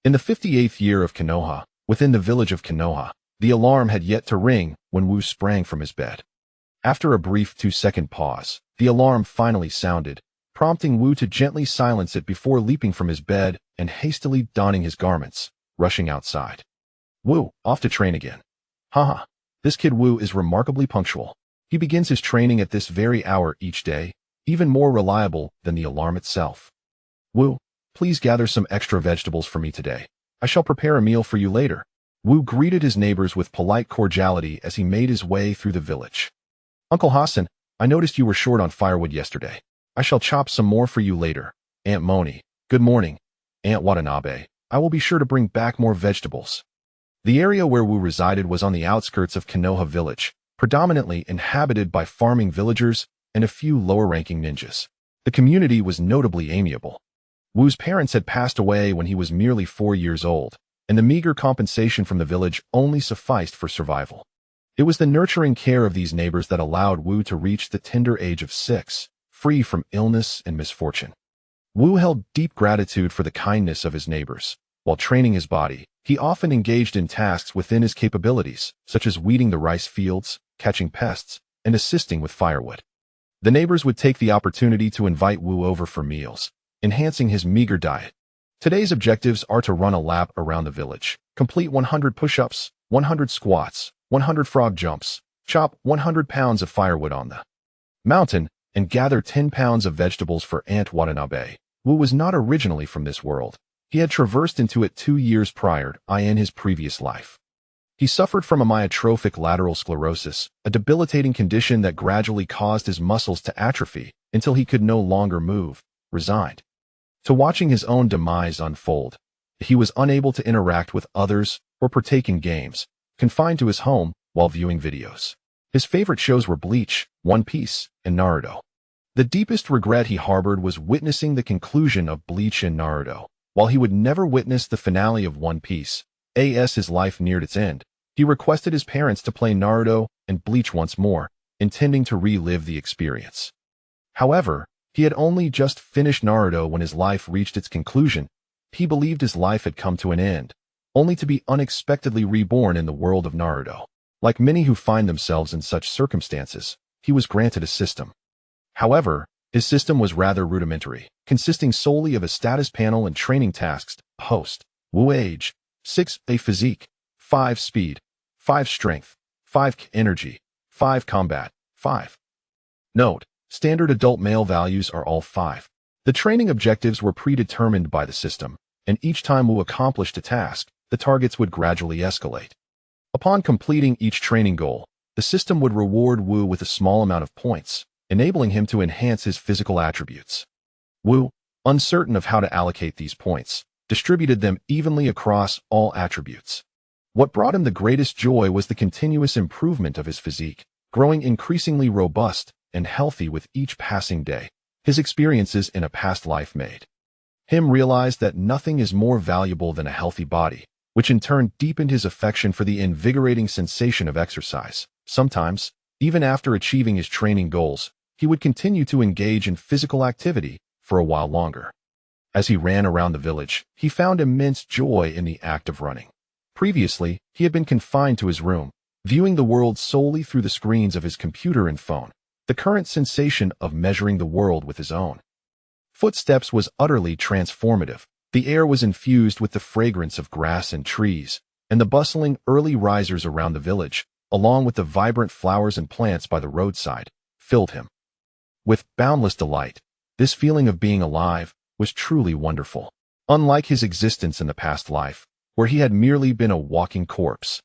In the 58th year of Konoha, within the village of Konoha, the alarm had yet to ring when Wu sprang from his bed. After a brief 2-second pause, the alarm finally sounded, prompting Wu to gently silence it before leaping from his bed and hastily donning his garments, rushing outside. Wu, off to train again. Haha, this kid Wu is remarkably punctual. He begins his training at this very hour each day, even more reliable than the alarm itself. Wu, please gather some extra vegetables for me today. I shall prepare a meal for you later. Wu greeted his neighbors with polite cordiality as he made his way through the village. Uncle Hassan, I noticed you were short on firewood yesterday. I shall chop some more for you later. Aunt Moni, good morning. Aunt Watanabe, I will be sure to bring back more vegetables. The area where Wu resided was on the outskirts of Konoha village, predominantly inhabited by farming villagers and a few lower-ranking ninjas. The community was notably amiable. Wu's parents had passed away when he was merely 4 years old, and the meager compensation from the village only sufficed for survival. It was the nurturing care of these neighbors that allowed Wu to reach the tender age of 6, free from illness and misfortune. Wu held deep gratitude for the kindness of his neighbors. While training his body, he often engaged in tasks within his capabilities, such as weeding the rice fields, catching pests, and assisting with firewood. The neighbors would take the opportunity to invite Wu over for meals, enhancing his meager diet. Today's objectives are to run a lap around the village, complete 100 push-ups, 100 squats, 100 frog jumps, chop 100 pounds of firewood on the mountain, and gather 10 pounds of vegetables for Aunt Watanabe. Wu was not originally from this world. He had traversed into it 2 years prior, in his previous life. He suffered from amyotrophic lateral sclerosis, a debilitating condition that gradually caused his muscles to atrophy until he could no longer move, resigned to watching his own demise unfold. He was unable to interact with others or partake in games, confined to his home while viewing videos. His favorite shows were Bleach, One Piece, and Naruto. The deepest regret he harbored was witnessing the conclusion of Bleach and Naruto. While he would never witness the finale of One Piece, as his life neared its end, he requested his parents to play Naruto and Bleach once more, intending to relive the experience. However, he had only just finished Naruto when his life reached its conclusion. He believed his life had come to an end, only to be unexpectedly reborn in the world of Naruto. Like many who find themselves in such circumstances, he was granted a system. However, his system was rather rudimentary, consisting solely of a status panel and training tasks. Host, Wu age, 6, a physique, 5 speed, 5 strength, 5 energy, 5 combat, 5. Note, standard adult male values are all 5. The training objectives were predetermined by the system, and each time Wu accomplished a task, the targets would gradually escalate. Upon completing each training goal, the system would reward Wu with a small amount of points, enabling him to enhance his physical attributes. Wu, uncertain of how to allocate these points, distributed them evenly across all attributes. What brought him the greatest joy was the continuous improvement of his physique, growing increasingly robust and healthy with each passing day. His experiences in a past life made him realize that nothing is more valuable than a healthy body, which in turn deepened his affection for the invigorating sensation of exercise. Sometimes, even after achieving his training goals, he would continue to engage in physical activity for a while longer. As he ran around the village, he found immense joy in the act of running. Previously, he had been confined to his room, viewing the world solely through the screens of his computer and phone. The current sensation of measuring the world with his own footsteps was utterly transformative. The air was infused with the fragrance of grass and trees, and the bustling early risers around the village, along with the vibrant flowers and plants by the roadside, filled him with boundless delight. This feeling of being alive was truly wonderful. Unlike his existence in the past life, where he had merely been a walking corpse.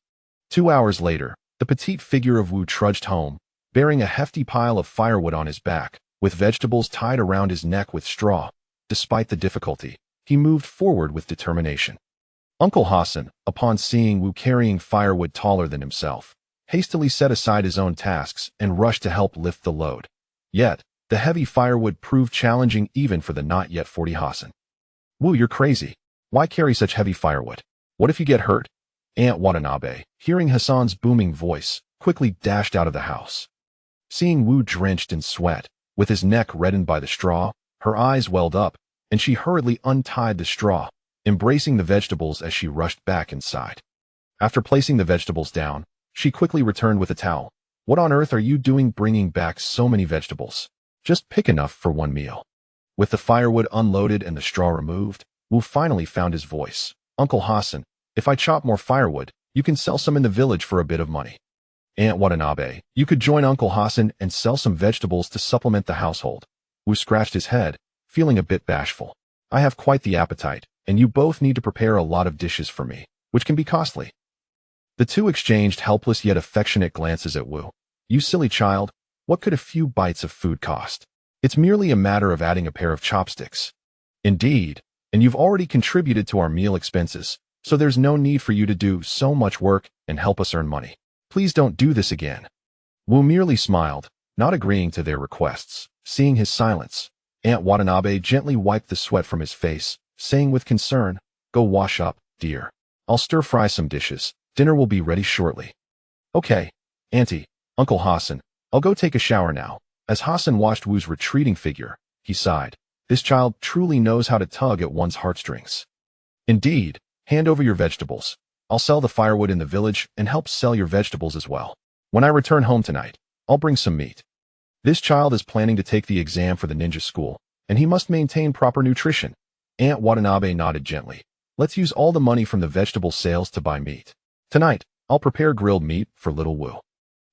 2 hours later, the petite figure of Wu trudged home, bearing a hefty pile of firewood on his back, with vegetables tied around his neck with straw. Despite the difficulty, he moved forward with determination. Uncle Hassan, upon seeing Wu carrying firewood taller than himself, hastily set aside his own tasks and rushed to help lift the load. Yet, the heavy firewood proved challenging even for the not yet 40 Hassan. Wu, you're crazy. Why carry such heavy firewood? What if you get hurt? Aunt Watanabe, hearing Hassan's booming voice, quickly dashed out of the house. Seeing Wu drenched in sweat, with his neck reddened by the straw, her eyes welled up, and she hurriedly untied the straw, embracing the vegetables as she rushed back inside. After placing the vegetables down, she quickly returned with a towel. What on earth are you doing bringing back so many vegetables? Just pick enough for one meal. With the firewood unloaded and the straw removed, Wu finally found his voice. Uncle Hassan, if I chop more firewood, you can sell some in the village for a bit of money. Aunt Watanabe, you could join Uncle Hassan and sell some vegetables to supplement the household. Wu scratched his head, feeling a bit bashful. I have quite the appetite, and you both need to prepare a lot of dishes for me, which can be costly. The two exchanged helpless yet affectionate glances at Wu. You silly child, what could a few bites of food cost? It's merely a matter of adding a pair of chopsticks. Indeed, and you've already contributed to our meal expenses, so there's no need for you to do so much work and help us earn money. Please don't do this again. Wu merely smiled, not agreeing to their requests. Seeing his silence, Aunt Watanabe gently wiped the sweat from his face, saying with concern, Go wash up, dear. I'll stir-fry some dishes. Dinner will be ready shortly. Okay, Auntie, Uncle Hassan, I'll go take a shower now. As Hassan watched Wu's retreating figure, he sighed. This child truly knows how to tug at one's heartstrings. Indeed, hand over your vegetables. I'll sell the firewood in the village and help sell your vegetables as well. When I return home tonight, I'll bring some meat. This child is planning to take the exam for the ninja school, and he must maintain proper nutrition. Aunt Watanabe nodded gently. Let's use all the money from the vegetable sales to buy meat. Tonight, I'll prepare grilled meat for little Wu.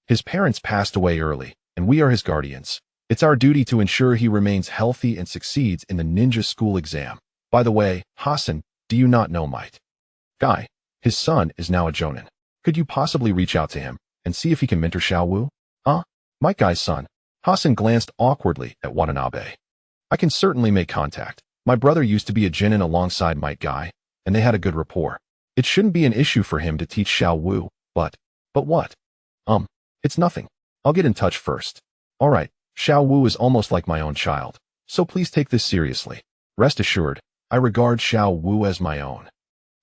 His parents passed away early, and we are his guardians. It's our duty to ensure he remains healthy and succeeds in the ninja school exam. By the way, Hassan, do you not know Might Guy? His son is now a jonin. Could you possibly reach out to him and see if he can mentor Xiao Wu? Might Guy's son. Hassan glanced awkwardly at Watanabe. I can certainly make contact. My brother used to be a jonin alongside Might Guy, and they had a good rapport. It shouldn't be an issue for him to teach Xiao Wu, but what? It's nothing. I'll get in touch first. All right, Xiao Wu is almost like my own child, so please take this seriously. Rest assured, I regard Xiao Wu as my own.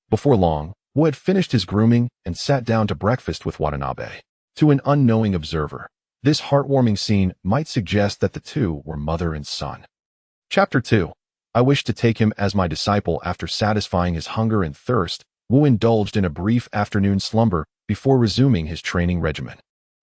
Before long, Wu had finished his grooming and sat down to breakfast with Watanabe. To an unknowing observer, this heartwarming scene might suggest that the two were mother and son. Chapter 2. I wish to take him as my disciple. After satisfying his hunger and thirst, Wu indulged in a brief afternoon slumber before resuming his training regimen.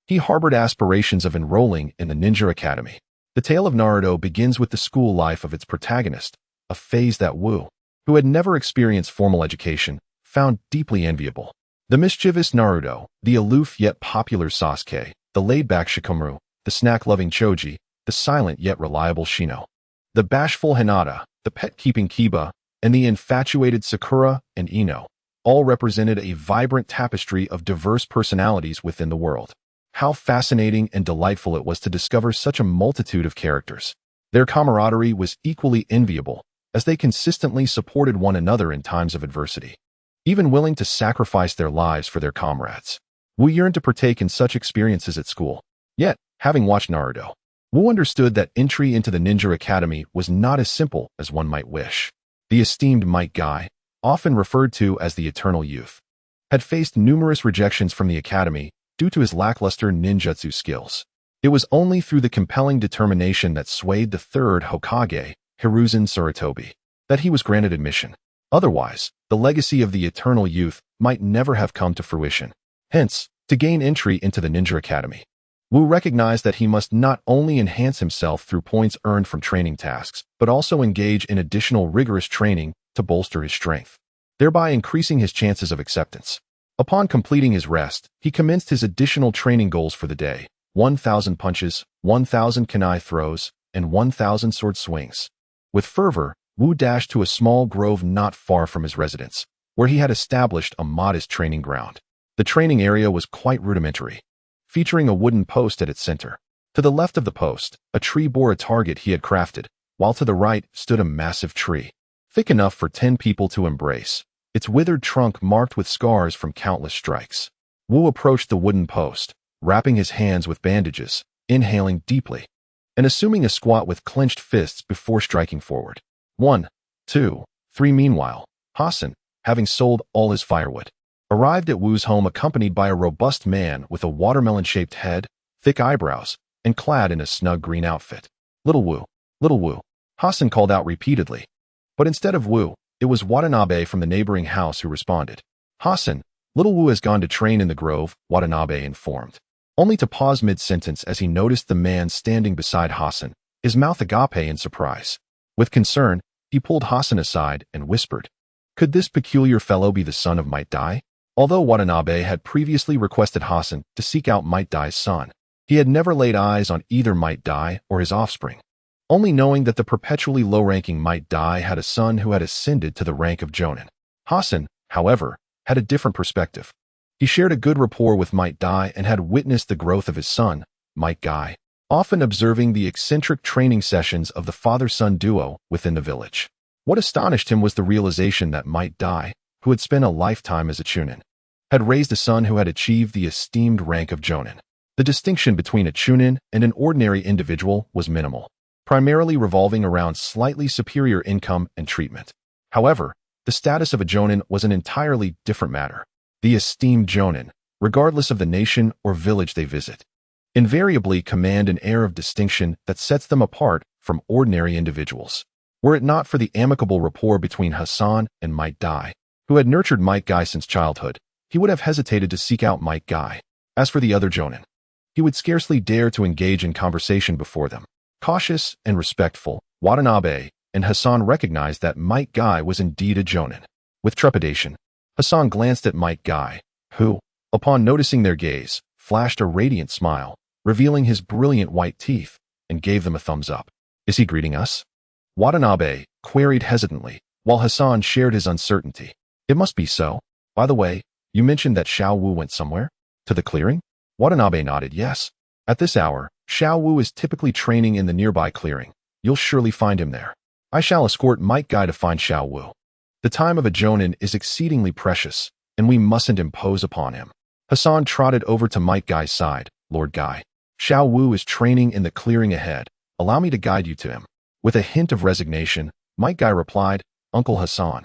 He harbored aspirations of enrolling in the Ninja Academy. The tale of Naruto begins with the school life of its protagonist, a phase that Wu, who had never experienced formal education, found deeply enviable. The mischievous Naruto, the aloof yet popular Sasuke, the laid-back Shikamaru, the snack-loving Choji, the silent yet reliable Shino, the bashful Hinata, the pet-keeping Kiba, and the infatuated Sakura and Ino, all represented a vibrant tapestry of diverse personalities within the world. How fascinating and delightful it was to discover such a multitude of characters. Their camaraderie was equally enviable, as they consistently supported one another in times of adversity, even willing to sacrifice their lives for their comrades. Wu yearned to partake in such experiences at school. Yet, having watched Naruto, Wu understood that entry into the Ninja Academy was not as simple as one might wish. The esteemed Might Guy, often referred to as the Eternal Youth, had faced numerous rejections from the academy due to his lackluster ninjutsu skills. It was only through the compelling determination that swayed the third Hokage, Hiruzen Sarutobi, that he was granted admission. Otherwise, the legacy of the Eternal Youth might never have come to fruition. Hence, to gain entry into the Ninja Academy, Wu recognized that he must not only enhance himself through points earned from training tasks, but also engage in additional rigorous training to bolster his strength, thereby increasing his chances of acceptance. Upon completing his rest, he commenced his additional training goals for the day: 1,000 punches, 1,000 kunai throws, and 1,000 sword swings. With fervor, Wu dashed to a small grove not far from his residence, where he had established a modest training ground. The training area was quite rudimentary, featuring a wooden post at its center. To the left of the post, a tree bore a target he had crafted, while to the right stood a massive tree, thick enough for 10 people to embrace, its withered trunk marked with scars from countless strikes. Wu approached the wooden post, wrapping his hands with bandages, inhaling deeply, and assuming a squat with clenched fists before striking forward. 1, 2, 3. Meanwhile, Hassan, having sold all his firewood, arrived at Wu's home accompanied by a robust man with a watermelon-shaped head, thick eyebrows, and clad in a snug green outfit. Little Wu, Hassan called out repeatedly. But instead of Wu, It was Watanabe from the neighboring house who responded. "Hasan, little Wu has gone to train in the grove," Watanabe informed, only to pause mid-sentence as he noticed the man standing beside Hasan, his mouth agape in surprise. With concern, he pulled Hasan aside and whispered, "Could this peculiar fellow be the son of Might Dai?" Although Watanabe had previously requested Hasan to seek out Might Dai's son, he had never laid eyes on either Might Dai or his offspring, only knowing that the perpetually low-ranking Might Dai had a son who had ascended to the rank of Jonin. Hasan, however, had a different perspective. He shared a good rapport with Might Dai and had witnessed the growth of his son, Might Gai, often observing the eccentric training sessions of the father-son duo within the village. What astonished him was the realization that Might Dai, who had spent a lifetime as a chunin, had raised a son who had achieved the esteemed rank of Jonin. The distinction between a chunin and an ordinary individual was minimal, primarily revolving around slightly superior income and treatment. However, the status of a Jonin was an entirely different matter. The esteemed Jonin, regardless of the nation or village they visit, invariably command an air of distinction that sets them apart from ordinary individuals. Were it not for the amicable rapport between Hasan and Might Dai, who had nurtured Might Gai since childhood, he would have hesitated to seek out Might Gai. As for the other Jonin, he would scarcely dare to engage in conversation before them. Cautious and respectful, Watanabe and Hasan recognized that Might Gai was indeed a Jonin. With trepidation, Hasan glanced at Might Gai, who, upon noticing their gaze, flashed a radiant smile, revealing his brilliant white teeth, and gave them a thumbs up. "Is he greeting us?" Watanabe queried hesitantly, while Hasan shared his uncertainty. "It must be so. By the way, you mentioned that Xiao Wu went somewhere? To the clearing?" Watanabe nodded yes. "At this hour, Xiao Wu is typically training in the nearby clearing. You'll surely find him there. I shall escort Might Gai to find Xiao Wu. The time of a Jonin is exceedingly precious, and we mustn't impose upon him." Hasan trotted over to Might Gai's side. "Lord Gai, Xiao Wu is training in the clearing ahead. Allow me to guide you to him." With a hint of resignation, Might Gai replied, "Uncle Hasan,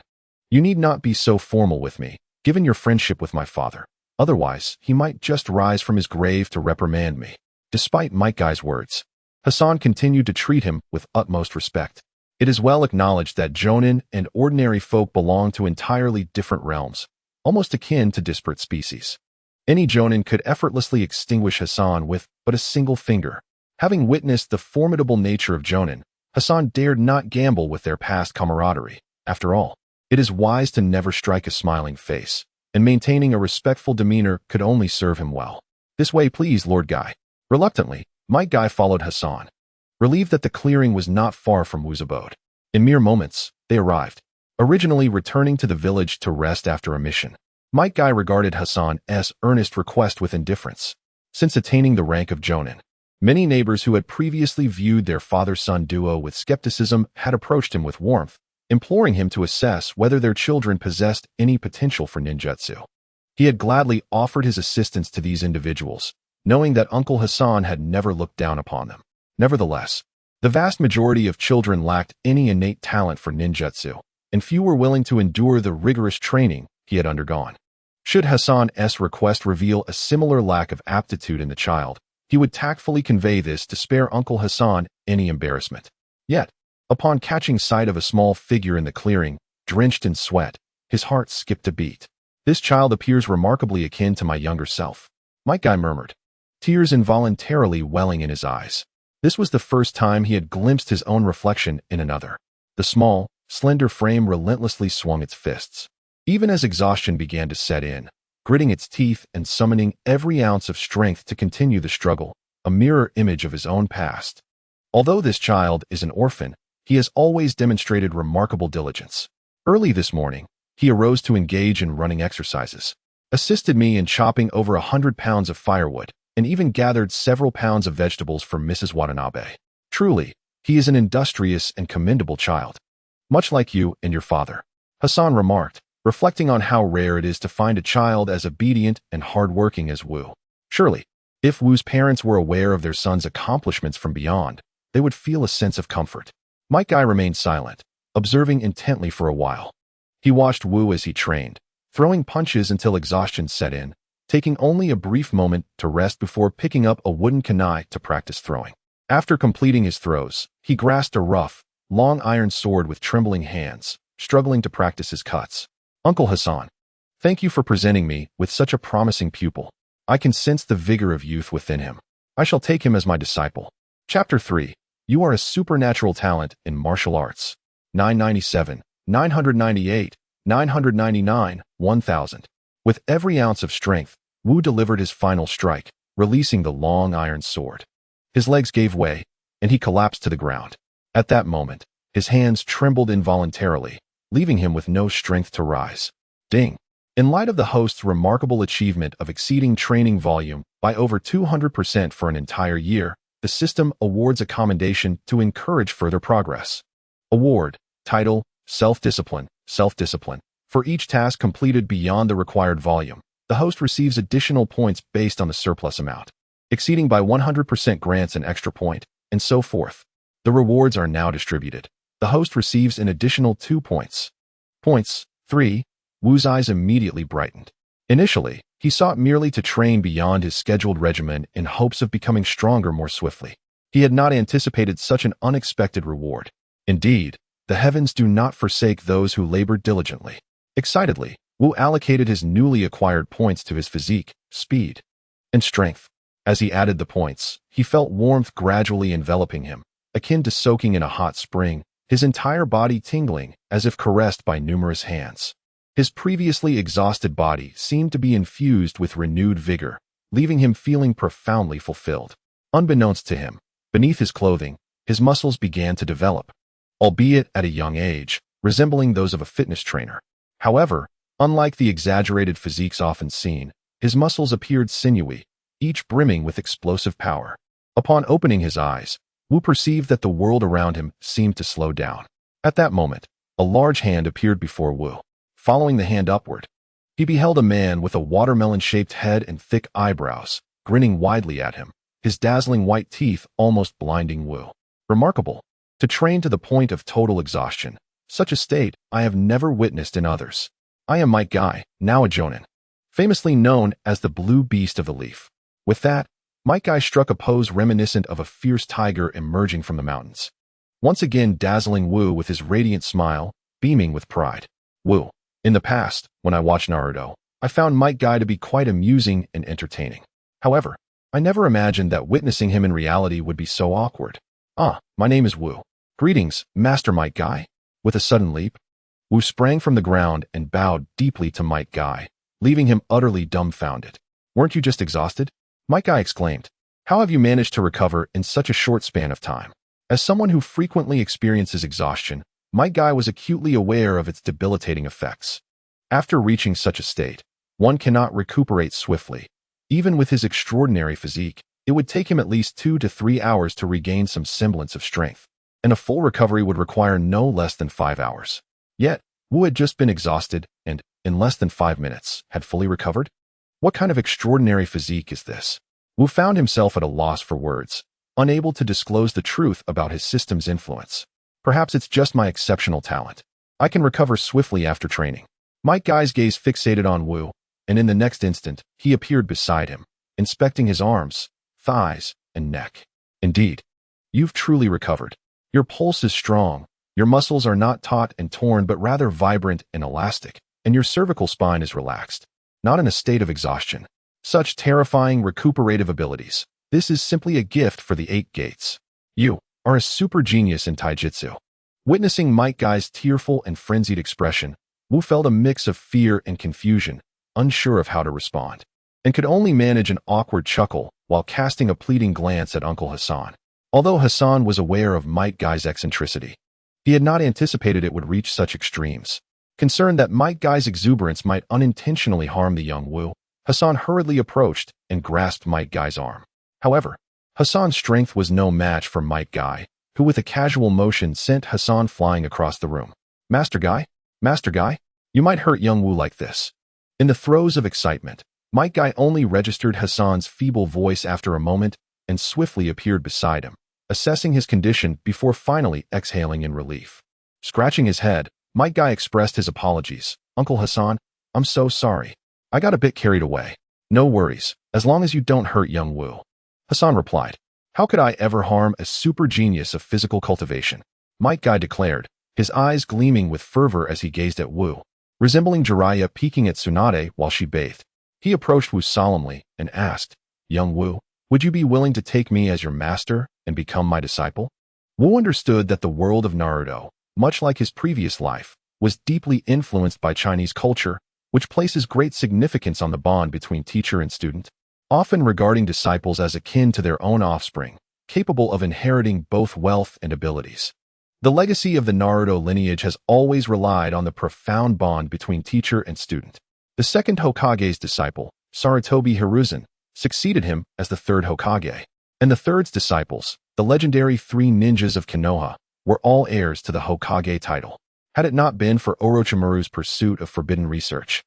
you need not be so formal with me, given your friendship with my father. Otherwise, he might just rise from his grave to reprimand me." Despite Might Gai's words, Hasan continued to treat him with utmost respect. It is well acknowledged that Jonin and ordinary folk belong to entirely different realms, almost akin to disparate species. Any Jonin could effortlessly extinguish Hasan with but a single finger. Having witnessed the formidable nature of Jonin, Hasan dared not gamble with their past camaraderie. After all, it is wise to never strike a smiling face, and maintaining a respectful demeanor could only serve him well. "This way, please, Lord Gai." Reluctantly, Might Gai followed Hasan, relieved that the clearing was not far from Wu's abode. In mere moments, they arrived, originally returning to the village to rest after a mission. Might Gai regarded Hasan's earnest request with indifference. Since attaining the rank of Jonin, many neighbors who had previously viewed their father-son duo with skepticism had approached him with warmth, imploring him to assess whether their children possessed any potential for ninjutsu. He had gladly offered his assistance to these individuals, knowing that Uncle Hasan had never looked down upon them. Nevertheless, the vast majority of children lacked any innate talent for ninjutsu, and few were willing to endure the rigorous training he had undergone. Should Hasan's request reveal a similar lack of aptitude in the child, he would tactfully convey this to spare Uncle Hasan any embarrassment. Yet, upon catching sight of a small figure in the clearing, drenched in sweat, his heart skipped a beat. "This child appears remarkably akin to my younger self," Might Gai murmured, tears involuntarily welling in his eyes. This was the first time he had glimpsed his own reflection in another. The small, slender frame relentlessly swung its fists, even as exhaustion began to set in, gritting its teeth and summoning every ounce of strength to continue the struggle, a mirror image of his own past. Although this child is an orphan, he has always demonstrated remarkable diligence. Early this morning, he arose to engage in running exercises, assisted me in chopping over 100 pounds of firewood, and even gathered several pounds of vegetables for Mrs. Watanabe. Truly, he is an industrious and commendable child. Much like you and your father, Hasan remarked, reflecting on how rare it is to find a child as obedient and hardworking as Wu. Surely, if Wu's parents were aware of their son's accomplishments from beyond, they would feel a sense of comfort. Might Gai remained silent, observing intently for a while. He watched Wu as he trained, throwing punches until exhaustion set in, taking only a brief moment to rest before picking up a wooden kunai to practice throwing. After completing his throws, he grasped a rough, long iron sword with trembling hands, struggling to practice his cuts. Uncle Hassan, thank you for presenting me with such a promising pupil. I can sense the vigor of youth within him. I shall take him as my disciple. Chapter 3. You are a supernatural talent in martial arts. 997, 998, 999, 1000. With every ounce of strength, Wu delivered his final strike, releasing the long iron sword. His legs gave way, and he collapsed to the ground. At that moment, his hands trembled involuntarily, leaving him with no strength to rise. Ding! In light of the host's remarkable achievement of exceeding training volume by over 200% for an entire year, the system awards a commendation to encourage further progress. Award, title, self-discipline, self-discipline. For each task completed beyond the required volume, the host receives additional points based on the surplus amount. Exceeding by 100% grants an extra point, and so forth. The rewards are now distributed. The host receives an additional 2 points. Points 3. Wu's eyes immediately brightened. Initially, he sought merely to train beyond his scheduled regimen in hopes of becoming stronger more swiftly. He had not anticipated such an unexpected reward. Indeed, the heavens do not forsake those who labor diligently. Excitedly, Wu allocated his newly acquired points to his physique, speed, and strength. As he added the points, he felt warmth gradually enveloping him, akin to soaking in a hot spring, his entire body tingling as if caressed by numerous hands. His previously exhausted body seemed to be infused with renewed vigor, leaving him feeling profoundly fulfilled. Unbeknownst to him, beneath his clothing, his muscles began to develop, albeit at a young age, resembling those of a fitness trainer. However, unlike the exaggerated physiques often seen, his muscles appeared sinewy, each brimming with explosive power. Upon opening his eyes, Wu perceived that the world around him seemed to slow down. At that moment, a large hand appeared before Wu. Following the hand upward, he beheld a man with a watermelon-shaped head and thick eyebrows, grinning widely at him, his dazzling white teeth almost blinding Wu. Remarkable. To train to the point of total exhaustion, such a state I have never witnessed in others. I am Might Guy, now a Jonin, famously known as the Blue Beast of the Leaf. With that, Might Guy struck a pose reminiscent of a fierce tiger emerging from the mountains, once again dazzling Wu with his radiant smile, beaming with pride. Wu. In the past, when I watched Naruto, I found Might Guy to be quite amusing and entertaining. However, I never imagined that witnessing him in reality would be so awkward. My name is Wu. Greetings, Master Might Guy. With a sudden leap, Wu sprang from the ground and bowed deeply to Might Guy, leaving him utterly dumbfounded. Weren't you just exhausted? Might Guy exclaimed. How have you managed to recover in such a short span of time? As someone who frequently experiences exhaustion, Might Guy was acutely aware of its debilitating effects. After reaching such a state, one cannot recuperate swiftly. Even with his extraordinary physique, it would take him at least 2 to 3 hours to regain some semblance of strength, and a full recovery would require no less than 5 hours. Yet, Wu had just been exhausted and, in less than 5 minutes, had fully recovered? What kind of extraordinary physique is this? Wu found himself at a loss for words, unable to disclose the truth about his system's influence. Perhaps it's just my exceptional talent. I can recover swiftly after training. Might Guy's gaze fixated on Wu, and in the next instant, he appeared beside him, inspecting his arms, thighs, and neck. Indeed, you've truly recovered. Your pulse is strong, your muscles are not taut and torn but rather vibrant and elastic, and your cervical spine is relaxed, not in a state of exhaustion. Such terrifying recuperative abilities. This is simply a gift for the 8 gates. You are a super genius in taijutsu. Witnessing Might Guy's tearful and frenzied expression, Wu felt a mix of fear and confusion, unsure of how to respond, and could only manage an awkward chuckle while casting a pleading glance at Uncle Hassan. Although Hassan was aware of Might Guy's eccentricity, he had not anticipated it would reach such extremes. Concerned that Might Guy's exuberance might unintentionally harm the young Wu, Hassan hurriedly approached and grasped Might Guy's arm. However, Hassan's strength was no match for Might Guy, who with a casual motion sent Hassan flying across the room. Master Guy, you might hurt young Wu like this. In the throes of excitement, Might Guy only registered Hassan's feeble voice after a moment and swiftly appeared beside him, assessing his condition before finally exhaling in relief. Scratching his head, Might Guy expressed his apologies. Uncle Hassan, I'm so sorry. I got a bit carried away. No worries, as long as you don't hurt young Wu. Hassan replied. How could I ever harm a super genius of physical cultivation? Might Guy declared, his eyes gleaming with fervor as he gazed at Wu. Resembling Jiraiya peeking at Tsunade while she bathed, he approached Wu solemnly and asked, "Young Wu, would you be willing to take me as your master and become my disciple?" Wu understood that the world of Naruto, much like his previous life, was deeply influenced by Chinese culture, which places great significance on the bond between teacher and student, often regarding disciples as akin to their own offspring, capable of inheriting both wealth and abilities. The legacy of the Naruto lineage has always relied on the profound bond between teacher and student. The second Hokage's disciple, Sarutobi Hiruzen, succeeded him as the third Hokage, and the third's disciples, the legendary three ninjas of Konoha, were all heirs to the Hokage title. Had it not been for Orochimaru's pursuit of forbidden research,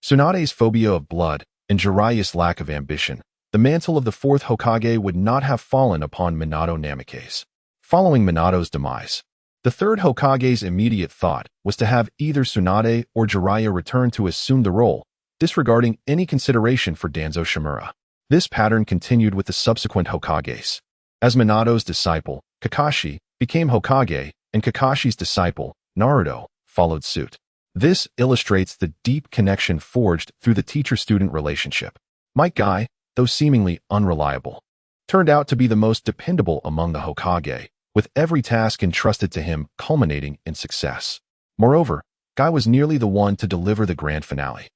Tsunade's phobia of blood, and Jiraiya's lack of ambition, the mantle of the fourth Hokage would not have fallen upon Minato Namikaze. Following Minato's demise, the third Hokage's immediate thought was to have either Tsunade or Jiraiya return to assume the role, disregarding any consideration for Danzo Shimura. This pattern continued with the subsequent Hokages. As Minato's disciple, Kakashi, became Hokage, and Kakashi's disciple, Naruto, followed suit. This illustrates the deep connection forged through the teacher-student relationship. Might Guy, though seemingly unreliable, turned out to be the most dependable among the Hokage, with every task entrusted to him culminating in success. Moreover, Guy was nearly the one to deliver the grand finale.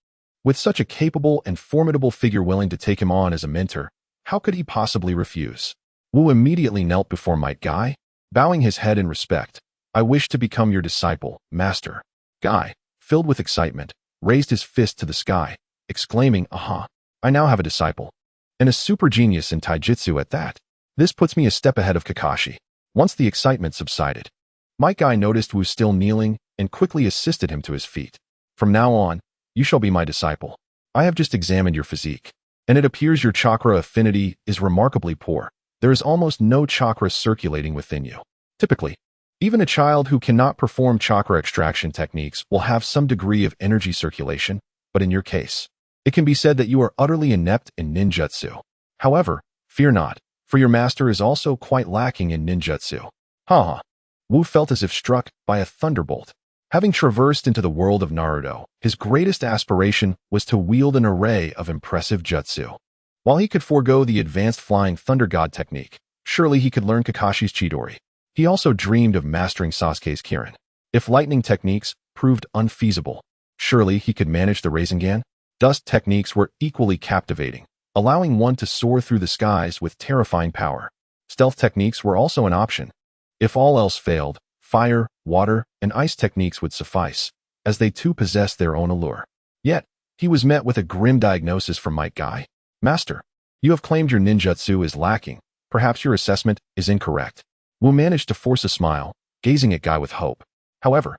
With such a capable and formidable figure willing to take him on as a mentor, how could he possibly refuse? Wu immediately knelt before Might Guy, bowing his head in respect. "I wish to become your disciple, master." Guy, filled with excitement, raised his fist to the sky, exclaiming, "Aha! I now have a disciple. And a super genius in taijutsu at that. This puts me a step ahead of Kakashi." Once the excitement subsided, Might Guy noticed Wu still kneeling and quickly assisted him to his feet. "From now on, you shall be my disciple. I have just examined your physique, and it appears your chakra affinity is remarkably poor. There is almost no chakra circulating within you. Typically, even a child who cannot perform chakra extraction techniques will have some degree of energy circulation, but in your case, it can be said that you are utterly inept in ninjutsu. However, fear not, for your master is also quite lacking in ninjutsu." Haha. Wu felt as if struck by a thunderbolt. Having traversed into the world of Naruto, his greatest aspiration was to wield an array of impressive jutsu. While he could forego the advanced flying thunder god technique, surely he could learn Kakashi's Chidori. He also dreamed of mastering Sasuke's Kirin. If lightning techniques proved unfeasible, surely he could manage the Rasengan. Dust techniques were equally captivating, allowing one to soar through the skies with terrifying power. Stealth techniques were also an option. If all else failed, fire, water, and ice techniques would suffice, as they too possessed their own allure. Yet, he was met with a grim diagnosis from Might Guy. "Master, you have claimed your ninjutsu is lacking. Perhaps your assessment is incorrect." Wu managed to force a smile, gazing at Guy with hope. However,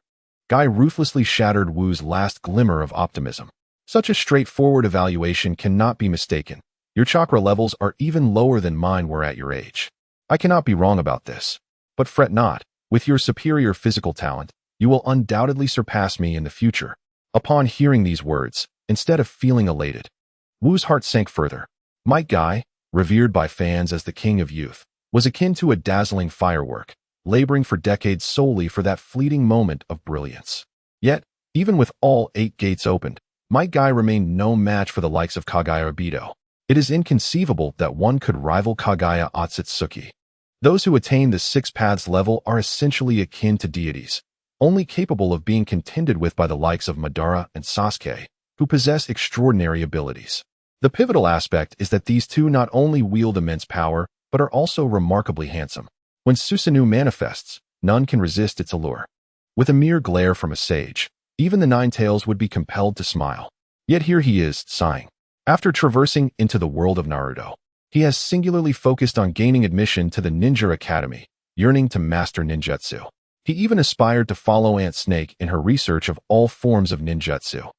Guy ruthlessly shattered Wu's last glimmer of optimism. "Such a straightforward evaluation cannot be mistaken. Your chakra levels are even lower than mine were at your age. I cannot be wrong about this. But fret not. With your superior physical talent, you will undoubtedly surpass me in the future." Upon hearing these words, instead of feeling elated, Wu's heart sank further. Might Guy, revered by fans as the king of youth, was akin to a dazzling firework, laboring for decades solely for that fleeting moment of brilliance. Yet, even with all 8 gates opened, Might Guy remained no match for the likes of Kagaya Obito. It is inconceivable that one could rival Kagaya Otsutsuki. Those who attain the 6 paths level are essentially akin to deities, only capable of being contended with by the likes of Madara and Sasuke, who possess extraordinary abilities. The pivotal aspect is that these two not only wield immense power, but are also remarkably handsome. When Susanoo manifests, none can resist its allure. With a mere glare from a sage, even the Nine Tails would be compelled to smile. Yet here he is, sighing. After traversing into the world of Naruto, he has singularly focused on gaining admission to the Ninja Academy, yearning to master ninjutsu. He even aspired to follow Aunt Snake in her research of all forms of ninjutsu.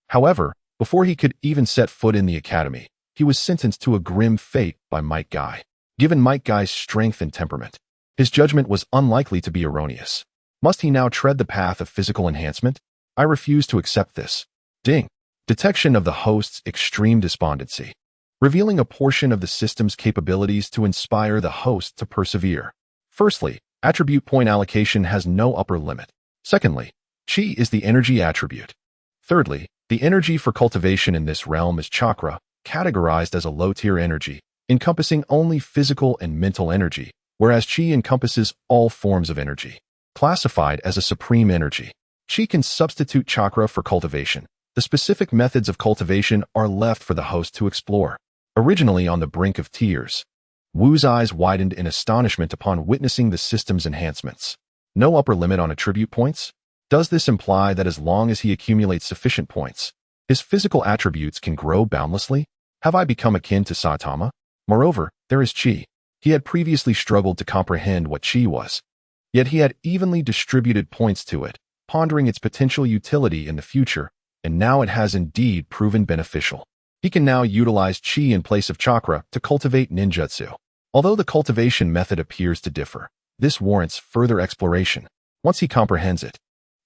However, before he could even set foot in the academy, he was sentenced to a grim fate by Might Guy. Given Might Guy's strength and temperament, his judgment was unlikely to be erroneous. Must he now tread the path of physical enhancement? I refuse to accept this. Ding. Detection of the host's extreme despondency, revealing a portion of the system's capabilities to inspire the host to persevere. Firstly, attribute point allocation has no upper limit. Secondly, chi is the energy attribute. Thirdly, the energy for cultivation in this realm is chakra, categorized as a low-tier energy, encompassing only physical and mental energy, whereas chi encompasses all forms of energy. Classified as a supreme energy, chi can substitute chakra for cultivation. The specific methods of cultivation are left for the host to explore. Originally on the brink of tears, Wu's eyes widened in astonishment upon witnessing the system's enhancements. No upper limit on attribute points? Does this imply that as long as he accumulates sufficient points, his physical attributes can grow boundlessly? Have I become akin to Saitama? Moreover, there is chi. He had previously struggled to comprehend what chi was. Yet he had evenly distributed points to it, pondering its potential utility in the future, and now it has indeed proven beneficial. He can now utilize chi in place of chakra to cultivate ninjutsu. Although the cultivation method appears to differ, this warrants further exploration. Once he comprehends it,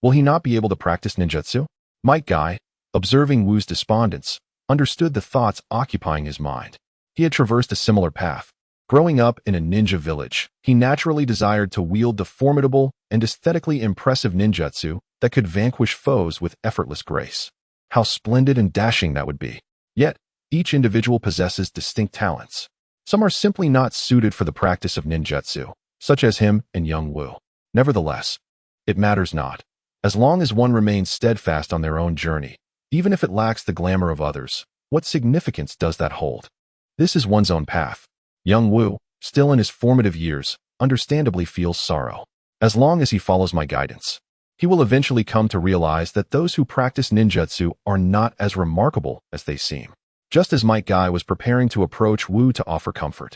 will he not be able to practice ninjutsu? Might Guy, observing Wu's despondence, understood the thoughts occupying his mind. He had traversed a similar path. Growing up in a ninja village, he naturally desired to wield the formidable and aesthetically impressive ninjutsu that could vanquish foes with effortless grace. How splendid and dashing that would be. Yet, each individual possesses distinct talents. Some are simply not suited for the practice of ninjutsu, such as him and young Wu. Nevertheless, it matters not. As long as one remains steadfast on their own journey, even if it lacks the glamour of others, what significance does that hold? This is one's own path. Young Wu, still in his formative years, understandably feels sorrow. As long as he follows my guidance, he will eventually come to realize that those who practice ninjutsu are not as remarkable as they seem. Just as Might Guy was preparing to approach Wu to offer comfort,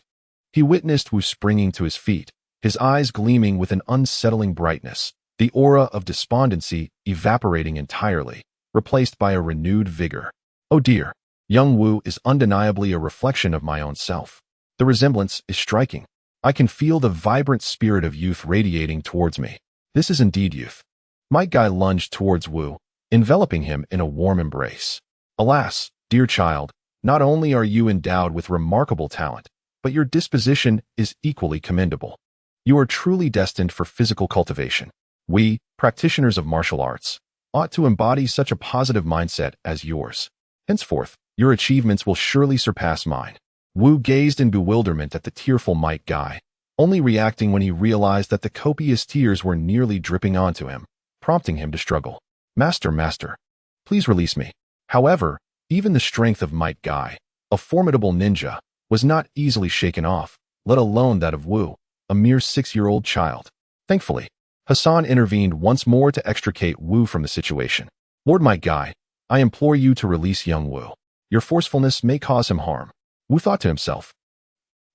he witnessed Wu springing to his feet, his eyes gleaming with an unsettling brightness, the aura of despondency evaporating entirely, replaced by a renewed vigor. Oh dear, young Wu is undeniably a reflection of my own self. The resemblance is striking. I can feel the vibrant spirit of youth radiating towards me. This is indeed youth. Might Guy lunged towards Wu, enveloping him in a warm embrace. Alas, dear child, not only are you endowed with remarkable talent, but your disposition is equally commendable. You are truly destined for physical cultivation. We, practitioners of martial arts, ought to embody such a positive mindset as yours. Henceforth, your achievements will surely surpass mine. Wu gazed in bewilderment at the tearful Might Guy, only reacting when he realized that the copious tears were nearly dripping onto him, prompting him to struggle. Master, please release me. However, even the strength of Might Guy, a formidable ninja, was not easily shaken off, let alone that of Wu, a mere 6-year-old child. Thankfully, Hassan intervened once more to extricate Wu from the situation. Lord Might Guy, I implore you to release young Wu. Your forcefulness may cause him harm. Wu thought to himself.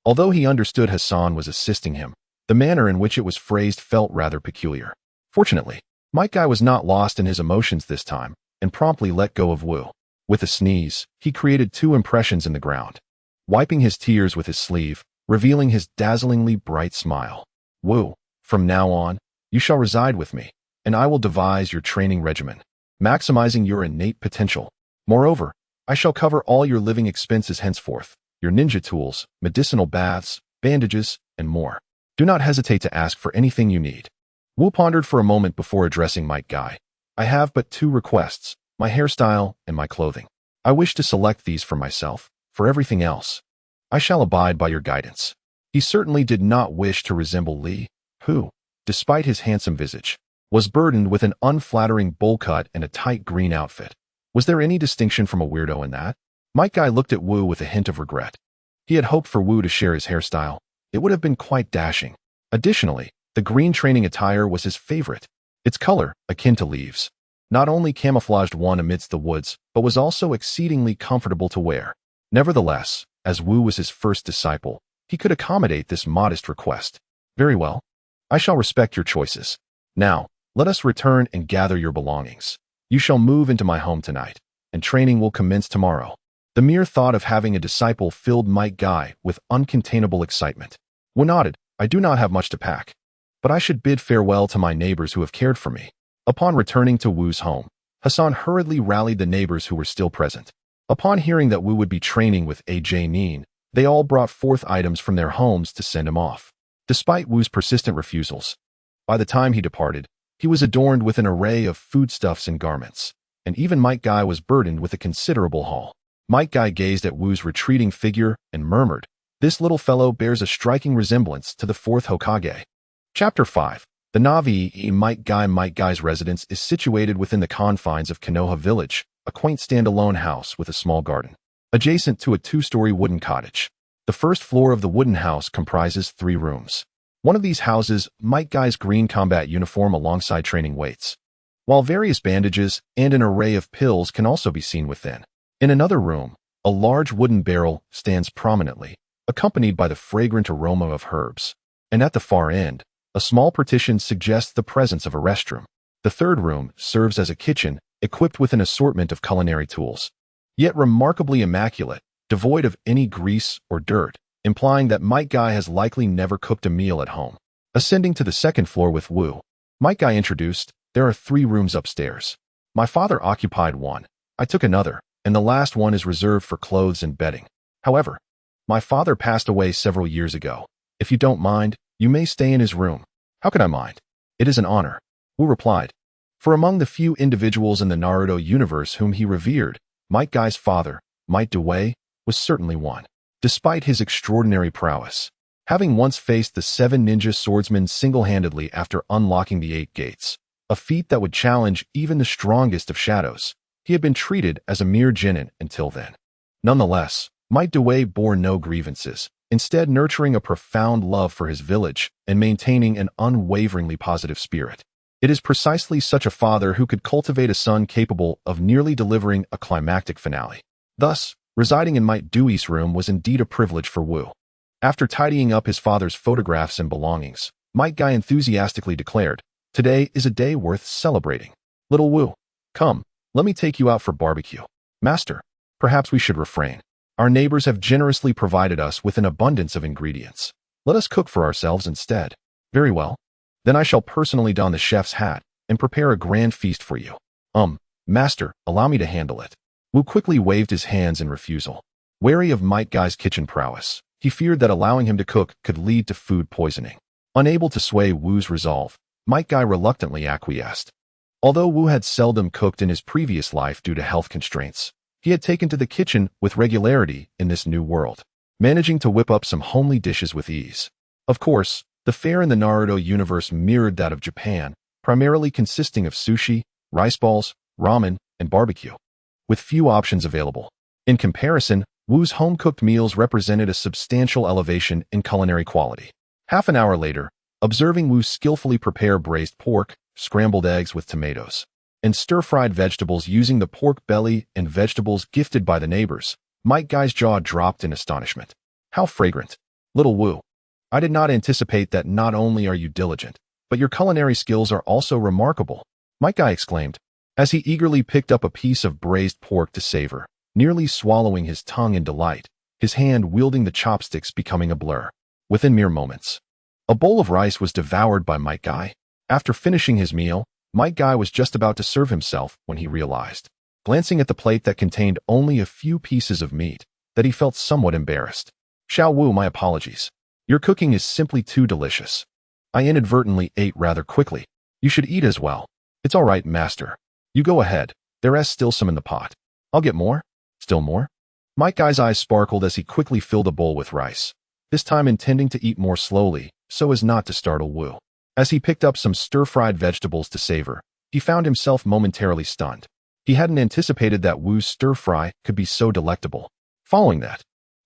Although he understood Hassan was assisting him, the manner in which it was phrased felt rather peculiar. Fortunately, Might Guy was not lost in his emotions this time, and promptly let go of Wu. With a sneeze, he created 2 impressions in the ground, wiping his tears with his sleeve, revealing his dazzlingly bright smile. Wu, from now on, you shall reside with me, and I will devise your training regimen, maximizing your innate potential. Moreover, I shall cover all your living expenses henceforth, your ninja tools, medicinal baths, bandages, and more. Do not hesitate to ask for anything you need. Wu pondered for a moment before addressing Might Guy. I have but 2 requests, my hairstyle and my clothing. I wish to select these for myself. For everything else, I shall abide by your guidance. He certainly did not wish to resemble Li, who, despite his handsome visage, was burdened with an unflattering bowl cut and a tight green outfit. Was there any distinction from a weirdo in that? Might Guy looked at Wu with a hint of regret. He had hoped for Wu to share his hairstyle. It would have been quite dashing. Additionally, the green training attire was his favorite. Its color, akin to leaves, not only camouflaged one amidst the woods, but was also exceedingly comfortable to wear. Nevertheless, as Wu was his first disciple, he could accommodate this modest request. Very well. I shall respect your choices. Now, let us return and gather your belongings. You shall move into my home tonight, and training will commence tomorrow. The mere thought of having a disciple filled Might Guy with uncontainable excitement. Wu nodded. I do not have much to pack, but I should bid farewell to my neighbors who have cared for me. Upon returning to Wu's home, Hassan hurriedly rallied the neighbors who were still present. Upon hearing that Wu would be training with A.J. Nin, they all brought forth items from their homes to send him off. Despite Wu's persistent refusals, by the time he departed, He was adorned with an array of foodstuffs and garments, and even Might Guy was burdened with a considerable haul. Might Guy gazed at Wu's retreating figure and murmured, "This little fellow bears a striking resemblance to the fourth Hokage." Chapter 5. The Navi Might Guy. Might Guy's residence is situated within the confines of Konoha Village, a quaint standalone house with a small garden, adjacent to a two-story wooden cottage. The first floor of the wooden house comprises 3 rooms. One of these houses Might Guy's green combat uniform alongside training weights, while various bandages and an array of pills can also be seen within. In another room, a large wooden barrel stands prominently, accompanied by the fragrant aroma of herbs. And at the far end, a small partition suggests the presence of a restroom. The third room serves as a kitchen, equipped with an assortment of culinary tools, yet remarkably immaculate, devoid of any grease or dirt, implying that Might Guy has likely never cooked a meal at home. Ascending to the second floor with Wu, Might Guy introduced, "There are 3 rooms upstairs. My father occupied one, I took another, and the last one is reserved for clothes and bedding. However, my father passed away several years ago. If you don't mind, you may stay in his room." "How could I mind? It is an honor," Wu replied. For among the few individuals in the Naruto universe whom he revered, Might Guy's father, Might Dway, was certainly one. Despite his extraordinary prowess, having once faced the 7 ninja swordsmen single-handedly after unlocking the 8 gates, a feat that would challenge even the strongest of shadows, he had been treated as a mere genin until then. Nonetheless, Might Dway bore no grievances, instead nurturing a profound love for his village and maintaining an unwaveringly positive spirit. It is precisely such a father who could cultivate a son capable of nearly delivering a climactic finale. Thus, residing in Might Dewey's room was indeed a privilege for Wu. After tidying up his father's photographs and belongings, Might Guy enthusiastically declared, "Today is a day worth celebrating. Little Wu, come, let me take you out for barbecue." "Master, perhaps we should refrain. Our neighbors have generously provided us with an abundance of ingredients. Let us cook for ourselves instead." "Very well. Then I shall personally don the chef's hat and prepare a grand feast for you." Master, allow me to handle it." Wu quickly waved his hands in refusal. Wary of Might Guy's kitchen prowess, he feared that allowing him to cook could lead to food poisoning. Unable to sway Wu's resolve, Might Guy reluctantly acquiesced. Although Wu had seldom cooked in his previous life due to health constraints, he had taken to the kitchen with regularity in this new world, managing to whip up some homely dishes with ease. Of course, the fare in the Naruto universe mirrored that of Japan, primarily consisting of sushi, rice balls, ramen, and barbecue, with few options available. In comparison, Wu's home-cooked meals represented a substantial elevation in culinary quality. Half an hour later, observing Wu skillfully prepare braised pork, scrambled eggs with tomatoes, and stir-fried vegetables using the pork belly and vegetables gifted by the neighbors, Might Guy's jaw dropped in astonishment. "How fragrant! Little Wu, I did not anticipate that not only are you diligent, but your culinary skills are also remarkable," Might Guy exclaimed, as he eagerly picked up a piece of braised pork to savor, nearly swallowing his tongue in delight, his hand wielding the chopsticks becoming a blur. Within mere moments, a bowl of rice was devoured by Might Guy. After finishing his meal, Might Guy was just about to serve himself when he realized, glancing at the plate that contained only a few pieces of meat, that he felt somewhat embarrassed. "Xiao Wu, my apologies. Your cooking is simply too delicious. I inadvertently ate rather quickly. You should eat as well." "It's all right, master. You go ahead. There's still some in the pot. I'll get more." "Still more?" Might Guy's eyes sparkled as he quickly filled a bowl with rice, this time intending to eat more slowly, so as not to startle Wu. As he picked up some stir-fried vegetables to savor, he found himself momentarily stunned. He hadn't anticipated that Wu's stir-fry could be so delectable. Following that,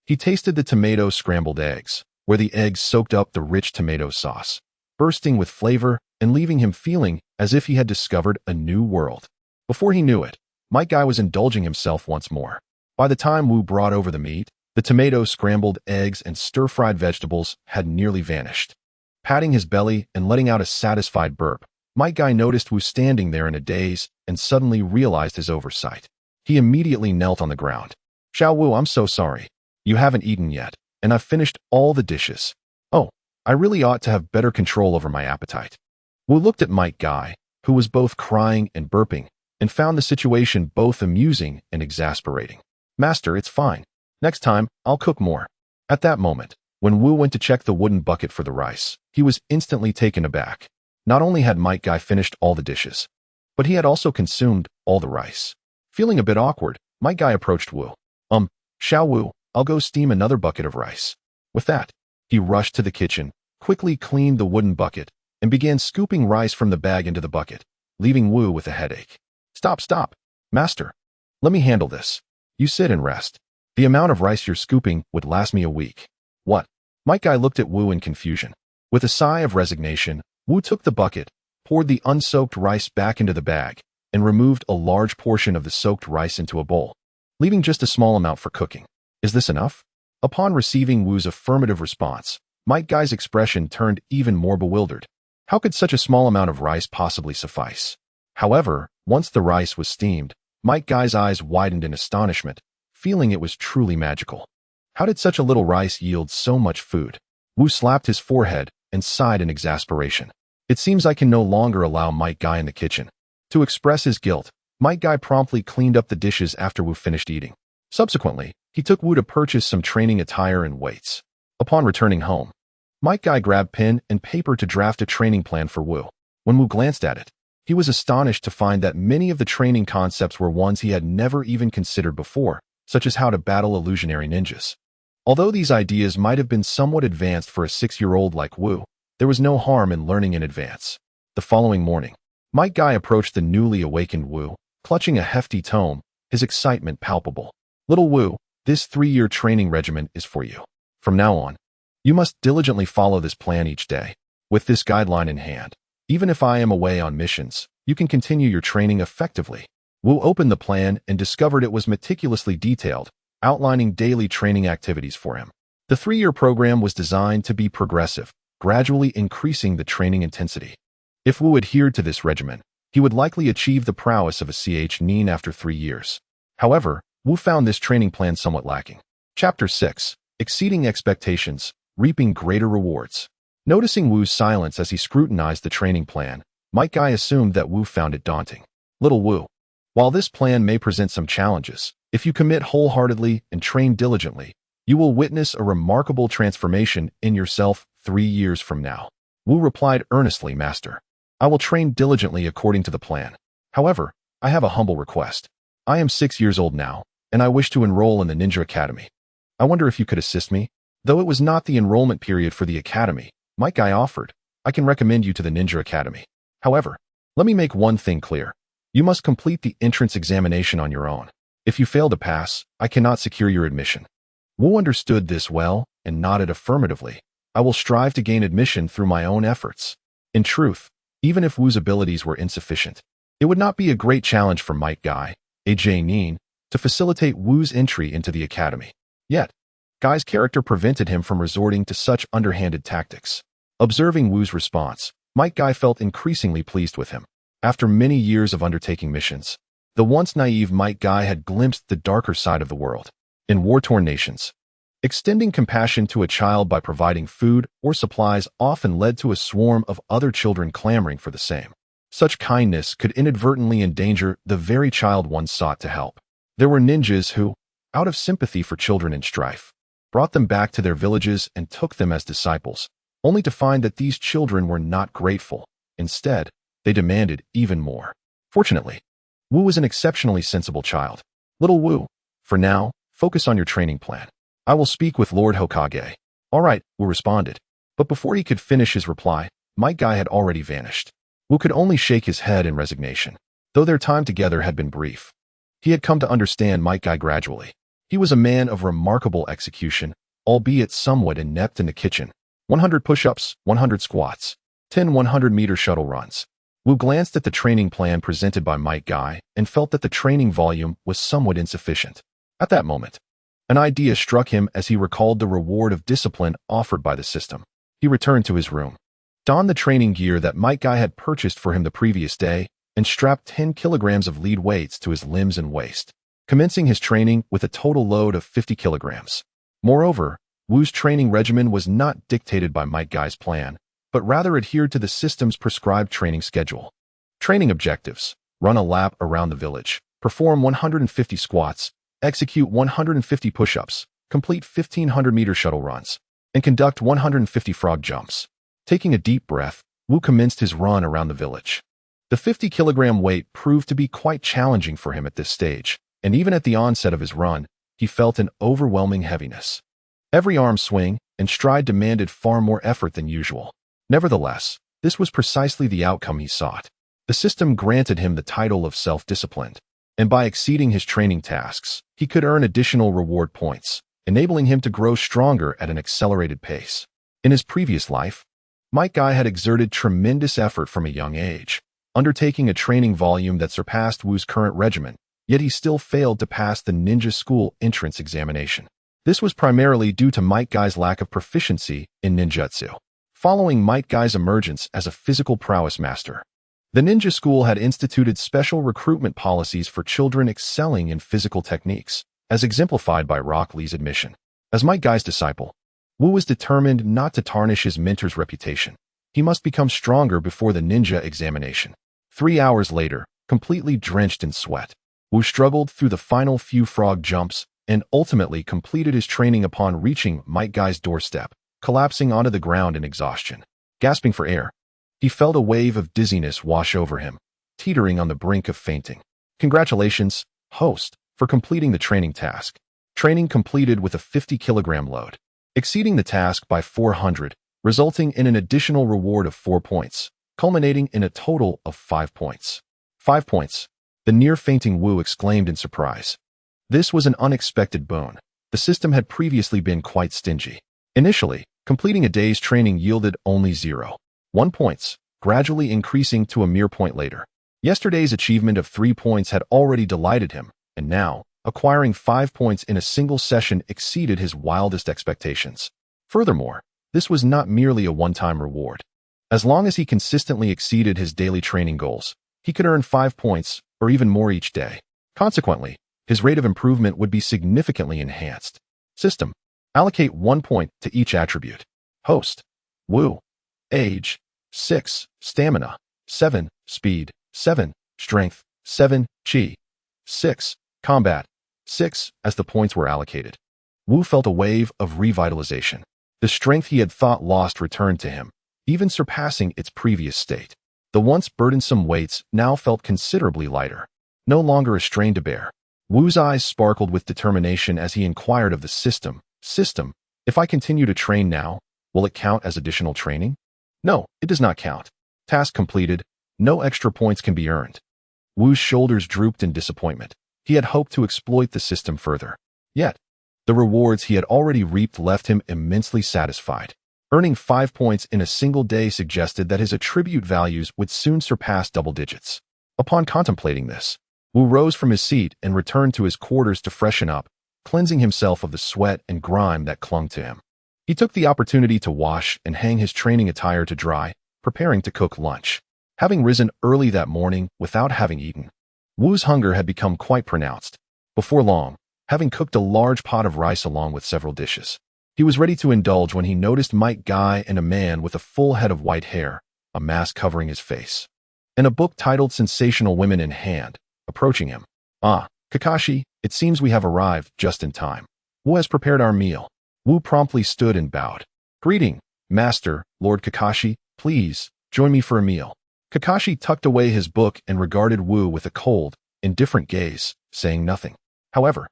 he tasted the tomato scrambled eggs, where the eggs soaked up the rich tomato sauce, bursting with flavor and leaving him feeling as if he had discovered a new world. Before he knew it, Might Guy was indulging himself once more. By the time Wu brought over the meat, the tomato, scrambled eggs, and stir-fried vegetables had nearly vanished. Patting his belly and letting out a satisfied burp, Might Guy noticed Wu standing there in a daze and suddenly realized his oversight. He immediately knelt on the ground. "Xiao Wu, I'm so sorry. You haven't eaten yet, and I've finished all the dishes. Oh, I really ought to have better control over my appetite." Wu looked at Might Guy, who was both crying and burping, and found the situation both amusing and exasperating. "Master, it's fine. Next time, I'll cook more." At that moment, when Wu went to check the wooden bucket for the rice, he was instantly taken aback. Not only had Might Guy finished all the dishes, but he had also consumed all the rice. Feeling a bit awkward, Might Guy approached Wu. Xiao Wu, I'll go steam another bucket of rice. With that, he rushed to the kitchen, quickly cleaned the wooden bucket, and began scooping rice from the bag into the bucket, leaving Wu with a headache. Stop, master. Let me handle this. You sit and rest. The amount of rice you're scooping would last me a week. What? Might Guy looked at Wu in confusion. With a sigh of resignation, Wu took the bucket, poured the unsoaked rice back into the bag, and removed a large portion of the soaked rice into a bowl, leaving just a small amount for cooking. Is this enough? Upon receiving Wu's affirmative response, Might Guy's expression turned even more bewildered. How could such a small amount of rice possibly suffice? However, once the rice was steamed, Might Guy's eyes widened in astonishment, feeling it was truly magical. How did such a little rice yield so much food? Wu slapped his forehead and sighed in exasperation. It seems I can no longer allow Might Guy in the kitchen. To express his guilt, Might Guy promptly cleaned up the dishes after Wu finished eating. Subsequently, he took Wu to purchase some training attire and weights. Upon returning home, Might Guy grabbed pen and paper to draft a training plan for Wu. When Wu glanced at it, he was astonished to find that many of the training concepts were ones he had never even considered before, such as how to battle illusionary ninjas. Although these ideas might have been somewhat advanced for a 6-year-old like Wu, there was no harm in learning in advance. The following morning, Might Guy approached the newly awakened Wu, clutching a hefty tome, his excitement palpable. Little Wu, this 3-year training regimen is for you. From now on, you must diligently follow this plan each day. With this guideline in hand, even if I am away on missions, you can continue your training effectively. Wu opened the plan and discovered it was meticulously detailed, outlining daily training activities for him. The 3-year program was designed to be progressive, gradually increasing the training intensity. If Wu adhered to this regimen, he would likely achieve the prowess of a chunin after 3 years. However, Wu found this training plan somewhat lacking. Chapter 6. Exceeding Expectations, Reaping Greater Rewards. Noticing Wu's silence as he scrutinized the training plan, Might Guy assumed that Wu found it daunting. Little Wu, while this plan may present some challenges, if you commit wholeheartedly and train diligently, you will witness a remarkable transformation in yourself 3 years from now. Wu replied earnestly, Master. I will train diligently according to the plan. However, I have a humble request. I am 6 years old now, and I wish to enroll in the Ninja Academy. I wonder if you could assist me? Though it was not the enrollment period for the academy, Might Guy offered, I can recommend you to the Ninja Academy. However, let me make one thing clear. You must complete the entrance examination on your own. If you fail to pass, I cannot secure your admission. Wu understood this well and nodded affirmatively. I will strive to gain admission through my own efforts. In truth, even if Wu's abilities were insufficient, it would not be a great challenge for Might Guy, a chunin, to facilitate Wu's entry into the academy. Yet, Guy's character prevented him from resorting to such underhanded tactics. Observing Wu's response, Might Guy felt increasingly pleased with him. After many years of undertaking missions, the once naive Might Guy had glimpsed the darker side of the world. In war-torn nations, extending compassion to a child by providing food or supplies often led to a swarm of other children clamoring for the same. Such kindness could inadvertently endanger the very child one sought to help. There were ninjas who, out of sympathy for children in strife, brought them back to their villages and took them as disciples, only to find that these children were not grateful. Instead, they demanded even more. Fortunately, Wu was an exceptionally sensible child. Little Wu, for now, focus on your training plan. I will speak with Lord Hokage. All right, Wu responded. But before he could finish his reply, Might Guy had already vanished. Wu could only shake his head in resignation. Though their time together had been brief, he had come to understand Might Guy gradually. He was a man of remarkable execution, albeit somewhat inept in the kitchen. 100 push-ups, 100 squats, 10 100-meter shuttle runs. Wu glanced at the training plan presented by Might Guy and felt that the training volume was somewhat insufficient. At that moment, an idea struck him as he recalled the reward of discipline offered by the system. He returned to his room, donned the training gear that Might Guy had purchased for him the previous day, and strapped 10 kilograms of lead weights to his limbs and waist, commencing his training with a total load of 50 kilograms. Moreover, Wu's training regimen was not dictated by Might Guy's plan, but rather adhered to the system's prescribed training schedule. Training objectives: run a lap around the village, perform 150 squats, execute 150 push-ups, complete 1,500-meter shuttle runs, and conduct 150 frog jumps. Taking a deep breath, Wu commenced his run around the village. The 50-kilogram weight proved to be quite challenging for him at this stage, and even at the onset of his run, he felt an overwhelming heaviness. Every arm swing and stride demanded far more effort than usual. Nevertheless, this was precisely the outcome he sought. The system granted him the title of self-disciplined, and by exceeding his training tasks, he could earn additional reward points, enabling him to grow stronger at an accelerated pace. In his previous life, Might Guy had exerted tremendous effort from a young age, undertaking a training volume that surpassed Wu's current regimen, yet he still failed to pass the ninja school entrance examination. This was primarily due to Might Guy's lack of proficiency in ninjutsu. Following Might Guy's emergence as a physical prowess master, the ninja school had instituted special recruitment policies for children excelling in physical techniques, as exemplified by Rock Lee's admission. As Might Guy's disciple, Wu was determined not to tarnish his mentor's reputation. He must become stronger before the ninja examination. 3 hours later, completely drenched in sweat, Wu struggled through the final few frog jumps and ultimately completed his training upon reaching Might Guy's doorstep, collapsing onto the ground in exhaustion. Gasping for air, he felt a wave of dizziness wash over him, teetering on the brink of fainting. Congratulations, host, for completing the training task. Training completed with a 50-kilogram load, exceeding the task by 400, resulting in an additional reward of 4 points, culminating in a total of 5 points. 5 points, the near-fainting Wu exclaimed in surprise. This was an unexpected boon. The system had previously been quite stingy. Initially, completing a day's training yielded only 0.1 points, gradually increasing to a mere point later. Yesterday's achievement of 3 points had already delighted him, and now, acquiring 5 points in a single session exceeded his wildest expectations. Furthermore, this was not merely a one-time reward. As long as he consistently exceeded his daily training goals, he could earn 5 points, or even more each day. Consequently, his rate of improvement would be significantly enhanced. System: allocate 1 point to each attribute. Host: Wu. Age: 6, Stamina: 7, Speed: 7, Strength: 7, Chi: 6, Combat: 6. As the points were allocated, Wu felt a wave of revitalization. The strength he had thought lost returned to him, even surpassing its previous state. The once burdensome weights now felt considerably lighter, no longer a strain to bear. Wu's eyes sparkled with determination as he inquired of the system. System: if I continue to train now, will it count as additional training? No, it does not count. Task completed. No extra points can be earned. Wu's shoulders drooped in disappointment. He had hoped to exploit the system further. Yet, the rewards he had already reaped left him immensely satisfied. Earning 5 points in a single day suggested that his attribute values would soon surpass double digits. Upon contemplating this, Wu rose from his seat and returned to his quarters to freshen up, cleansing himself of the sweat and grime that clung to him. He took the opportunity to wash and hang his training attire to dry, preparing to cook lunch. Having risen early that morning without having eaten, Wu's hunger had become quite pronounced. Before long, having cooked a large pot of rice along with several dishes, he was ready to indulge when he noticed Might Guy and a man with a full head of white hair, a mask covering his face, and a book titled Sensational Women in hand, approaching him. Ah, Kakashi, it seems we have arrived just in time. Wu has prepared our meal. Wu promptly stood and bowed. Greeting, Master, Lord Kakashi, please, join me for a meal. Kakashi tucked away his book and regarded Wu with a cold, indifferent gaze, saying nothing. However,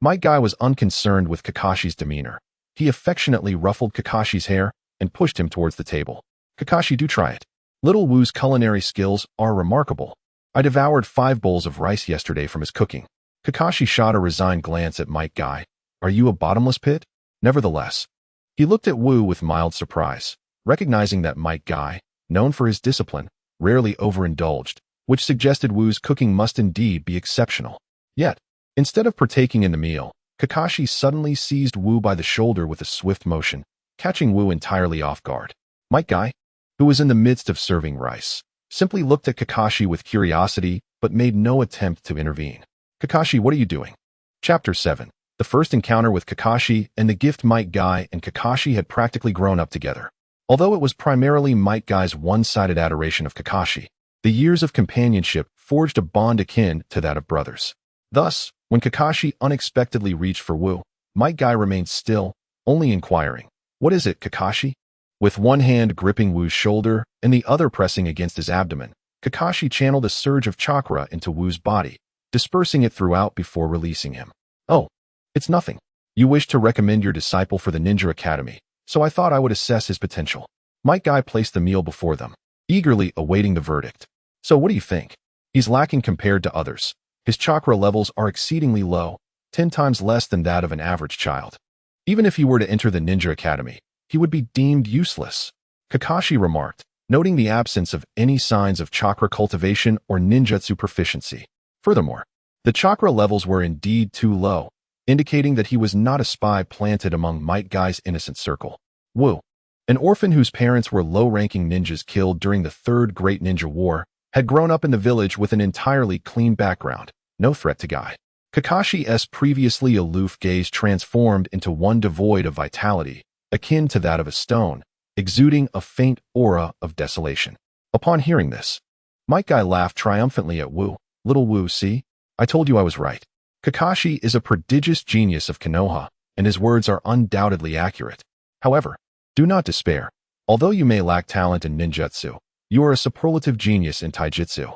Might Guy was unconcerned with Kakashi's demeanor. He affectionately ruffled Kakashi's hair and pushed him towards the table. Kakashi, do try it. Little Wu's culinary skills are remarkable. I devoured 5 bowls of rice yesterday from his cooking. Kakashi shot a resigned glance at Might Guy. Are you a bottomless pit? Nevertheless, he looked at Wu with mild surprise, recognizing that Might Guy, known for his discipline, rarely overindulged, which suggested Wu's cooking must indeed be exceptional. Yet, instead of partaking in the meal, Kakashi suddenly seized Wu by the shoulder with a swift motion, catching Wu entirely off guard. Might Guy, who was in the midst of serving rice, simply looked at Kakashi with curiosity but made no attempt to intervene. Kakashi, what are you doing? Chapter 7. The first encounter with Kakashi and the gift. Might Guy and Kakashi had practically grown up together. Although it was primarily Might Guy's one-sided adoration of Kakashi, the years of companionship forged a bond akin to that of brothers. Thus, when Kakashi unexpectedly reached for Wu, Might Guy remained still, only inquiring, What is it, Kakashi? With one hand gripping Wu's shoulder and the other pressing against his abdomen, Kakashi channeled a surge of chakra into Wu's body, dispersing it throughout before releasing him. Oh, it's nothing. You wish to recommend your disciple for the Ninja Academy, so I thought I would assess his potential. Might Guy placed the meal before them, eagerly awaiting the verdict. So what do you think? He's lacking compared to others. His chakra levels are exceedingly low, 10 times less than that of an average child. Even if he were to enter the Ninja Academy, he would be deemed useless, Kakashi remarked, noting the absence of any signs of chakra cultivation or ninjutsu proficiency. Furthermore, the chakra levels were indeed too low, indicating that he was not a spy planted among Might Guy's innocent circle. Wu, an orphan whose parents were low-ranking ninjas killed during the Third Great Ninja War, had grown up in the village with an entirely clean background, no threat to Guy. Kakashi's previously aloof gaze transformed into one devoid of vitality, akin to that of a stone, exuding a faint aura of desolation. Upon hearing this, Might Guy laughed triumphantly at Wu. Little Wu, see? I told you I was right. Kakashi is a prodigious genius of Konoha, and his words are undoubtedly accurate. However, do not despair. Although you may lack talent in ninjutsu, you are a superlative genius in taijutsu,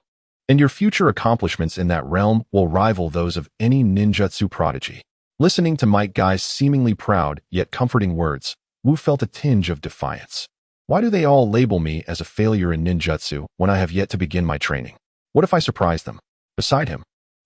and your future accomplishments in that realm will rival those of any ninjutsu prodigy. Listening to Might Guy's seemingly proud yet comforting words, Wu felt a tinge of defiance. Why do they all label me as a failure in ninjutsu when I have yet to begin my training? What if I surprise them? Beside him,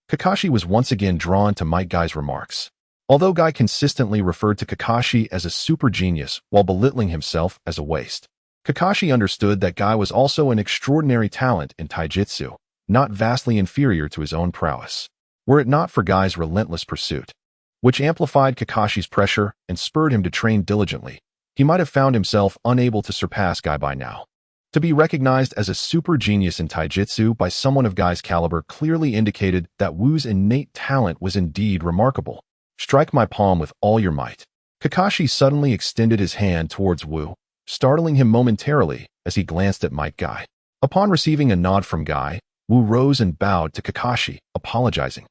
Kakashi was once again drawn to Might Guy's remarks. Although Guy consistently referred to Kakashi as a super genius while belittling himself as a waste, Kakashi understood that Guy was also an extraordinary talent in taijutsu, not vastly inferior to his own prowess. Were it not for Guy's relentless pursuit, which amplified Kakashi's pressure and spurred him to train diligently, he might have found himself unable to surpass Guy by now. To be recognized as a super genius in taijutsu by someone of Guy's caliber clearly indicated that Wu's innate talent was indeed remarkable. Strike my palm with all your might. Kakashi suddenly extended his hand towards Wu, startling him momentarily as he glanced at Might Guy. Upon receiving a nod from Guy, Wu rose and bowed to Kakashi, apologizing.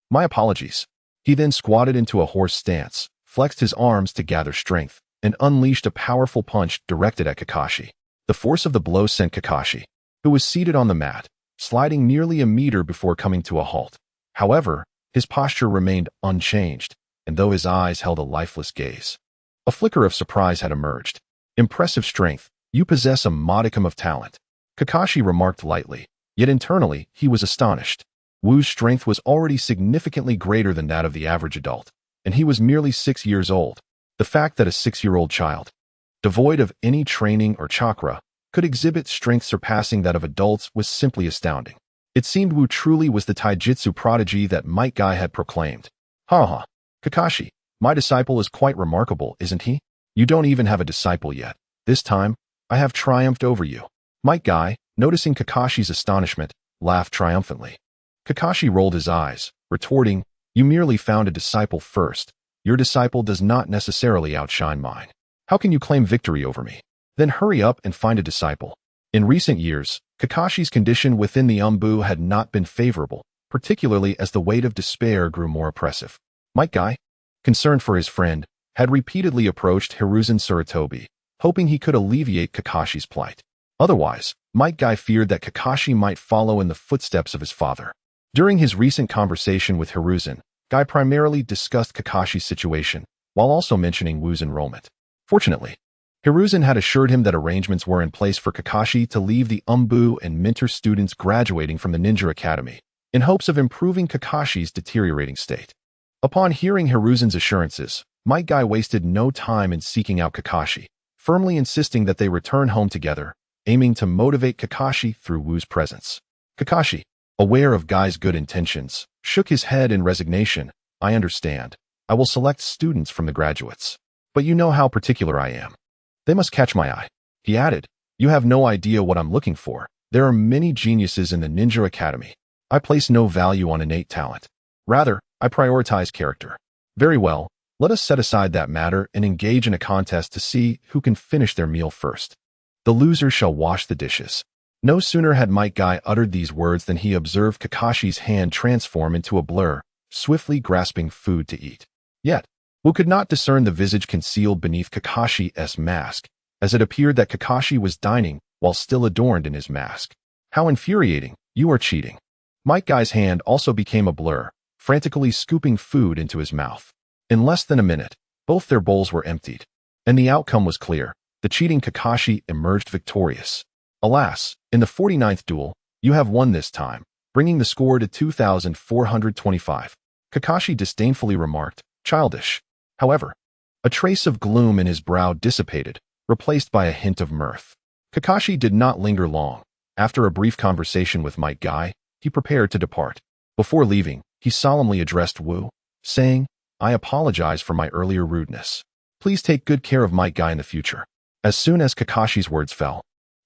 My apologies. He then squatted into a horse stance, flexed his arms to gather strength, and unleashed a powerful punch directed at Kakashi. The force of the blow sent Kakashi, who was seated on the mat, sliding nearly a meter before coming to a halt. However, his posture remained unchanged, and though his eyes held a lifeless gaze, a flicker of surprise had emerged. Impressive strength, you possess a modicum of talent, Kakashi remarked lightly, yet internally he was astonished. Wu's strength was already significantly greater than that of the average adult, and he was merely 6 years old. The fact that a 6-year-old child, devoid of any training or chakra, could exhibit strength surpassing that of adults was simply astounding. It seemed Wu truly was the taijutsu prodigy that Might Guy had proclaimed. Ha! Kakashi, my disciple is quite remarkable, isn't he? You don't even have a disciple yet. This time, I have triumphed over you. Might Guy, noticing Kakashi's astonishment, laughed triumphantly. Kakashi rolled his eyes, retorting, You merely found a disciple first. Your disciple does not necessarily outshine mine. How can you claim victory over me? Then hurry up and find a disciple. In recent years, Kakashi's condition within the Umbu had not been favorable, particularly as the weight of despair grew more oppressive. Might Guy, concerned for his friend, had repeatedly approached Hiruzen Sarutobi, hoping he could alleviate Kakashi's plight. Otherwise, Might Guy feared that Kakashi might follow in the footsteps of his father. During his recent conversation with Hiruzen, Guy primarily discussed Kakashi's situation, while also mentioning Wu's enrollment. Fortunately, Hiruzen had assured him that arrangements were in place for Kakashi to leave the Umbu and mentor students graduating from the Ninja Academy, in hopes of improving Kakashi's deteriorating state. Upon hearing Hiruzen's assurances, Might Guy wasted no time in seeking out Kakashi, firmly insisting that they return home together, aiming to motivate Kakashi through Wu's presence. Kakashi, aware of Guy's good intentions, shook his head in resignation. I understand. I will select students from the graduates. But you know how particular I am. They must catch my eye. He added, You have no idea what I'm looking for. There are many geniuses in the Ninja Academy. I place no value on innate talent. Rather, I prioritize character. Very well, let us set aside that matter and engage in a contest to see who can finish their meal first. The loser shall wash the dishes. No sooner had Might Guy uttered these words than he observed Kakashi's hand transform into a blur, swiftly grasping food to eat. Yet, Wu could not discern the visage concealed beneath Kakashi's mask, as it appeared that Kakashi was dining while still adorned in his mask. How infuriating, you are cheating. Might Guy's hand also became a blur, frantically scooping food into his mouth. In less than a minute, both their bowls were emptied. And the outcome was clear. The cheating Kakashi emerged victorious. Alas, in the 49th duel, you have won this time, bringing the score to 2,425. Kakashi disdainfully remarked, childish. However, a trace of gloom in his brow dissipated, replaced by a hint of mirth. Kakashi did not linger long. After a brief conversation with Might Guy, he prepared to depart. Before leaving, he solemnly addressed Wu, saying, I apologize for my earlier rudeness. Please take good care of Might Guy in the future. As soon as Kakashi's words fell,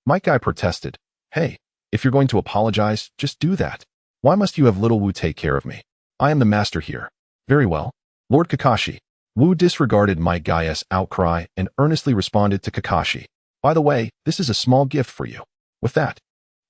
Might Guy protested, Hey, if you're going to apologize, just do that. Why must you have little Wu take care of me? I am the master here. Very well, Lord Kakashi. Wu disregarded Might Guy's outcry and earnestly responded to Kakashi. By the way, this is a small gift for you. With that,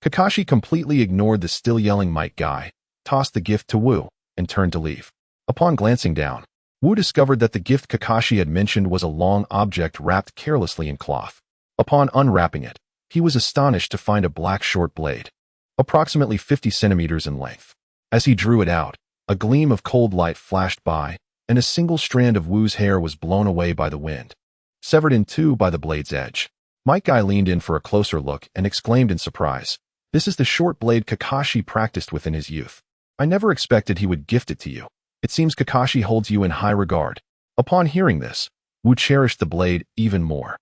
Kakashi completely ignored the still yelling Might Guy, tossed the gift to Wu, and turned to leave. Upon glancing down, Wu discovered that the gift Kakashi had mentioned was a long object wrapped carelessly in cloth. Upon unwrapping it, he was astonished to find a black short blade, approximately 50 centimeters in length. As he drew it out, a gleam of cold light flashed by, and a single strand of Wu's hair was blown away by the wind, severed in two by the blade's edge. Might Guy leaned in for a closer look and exclaimed in surprise, This is the short blade Kakashi practiced with in his youth. I never expected he would gift it to you. It seems Kakashi holds you in high regard. Upon hearing this, Wu cherished the blade even more,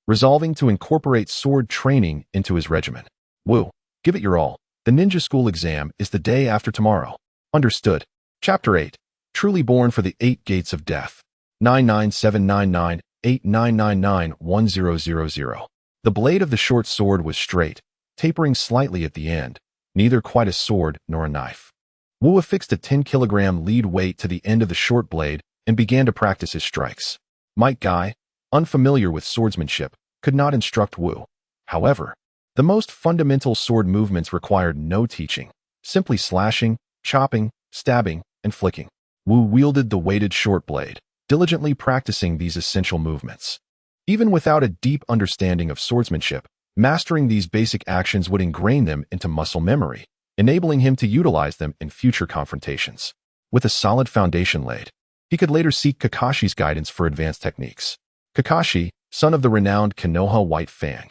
resolving to incorporate sword training into his regimen. Wu, give it your all. The ninja school exam is the day after tomorrow. Understood. Chapter 8. Truly born for the 8 gates of death. 9979989991000. The blade of the short sword was straight, tapering slightly at the end, neither quite a sword nor a knife. Wu affixed a 10-kilogram lead weight to the end of the short blade and began to practice his strikes. Might Guy, unfamiliar with swordsmanship, could not instruct Wu. However, the most fundamental sword movements required no teaching, simply slashing, chopping, stabbing, and flicking. Wu wielded the weighted short blade, diligently practicing these essential movements. Even without a deep understanding of swordsmanship, mastering these basic actions would ingrain them into muscle memory, enabling him to utilize them in future confrontations. With a solid foundation laid, he could later seek Kakashi's guidance for advanced techniques. Kakashi, son of the renowned Konoha White Fang,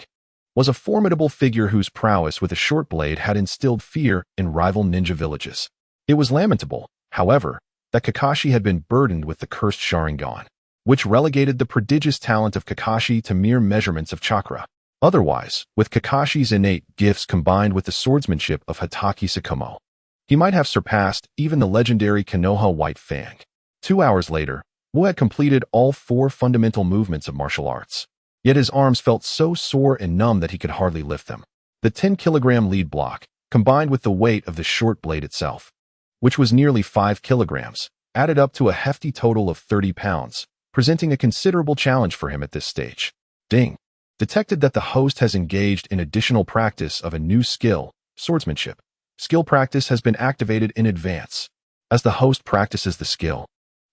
was a formidable figure whose prowess with a short blade had instilled fear in rival ninja villages. It was lamentable, however, that Kakashi had been burdened with the cursed Sharingan, which relegated the prodigious talent of Kakashi to mere measurements of chakra. Otherwise, with Kakashi's innate gifts combined with the swordsmanship of Hatake Sakumo, he might have surpassed even the legendary Konoha White Fang. 2 hours later, Wu had completed all 4 fundamental movements of martial arts. Yet his arms felt so sore and numb that he could hardly lift them. The 10-kilogram lead block, combined with the weight of the short blade itself, which was nearly 5 kilograms, added up to a hefty total of 30 pounds, presenting a considerable challenge for him at this stage. Ding! Detected that the host has engaged in additional practice of a new skill, swordsmanship. Skill practice has been activated in advance. As the host practices the skill,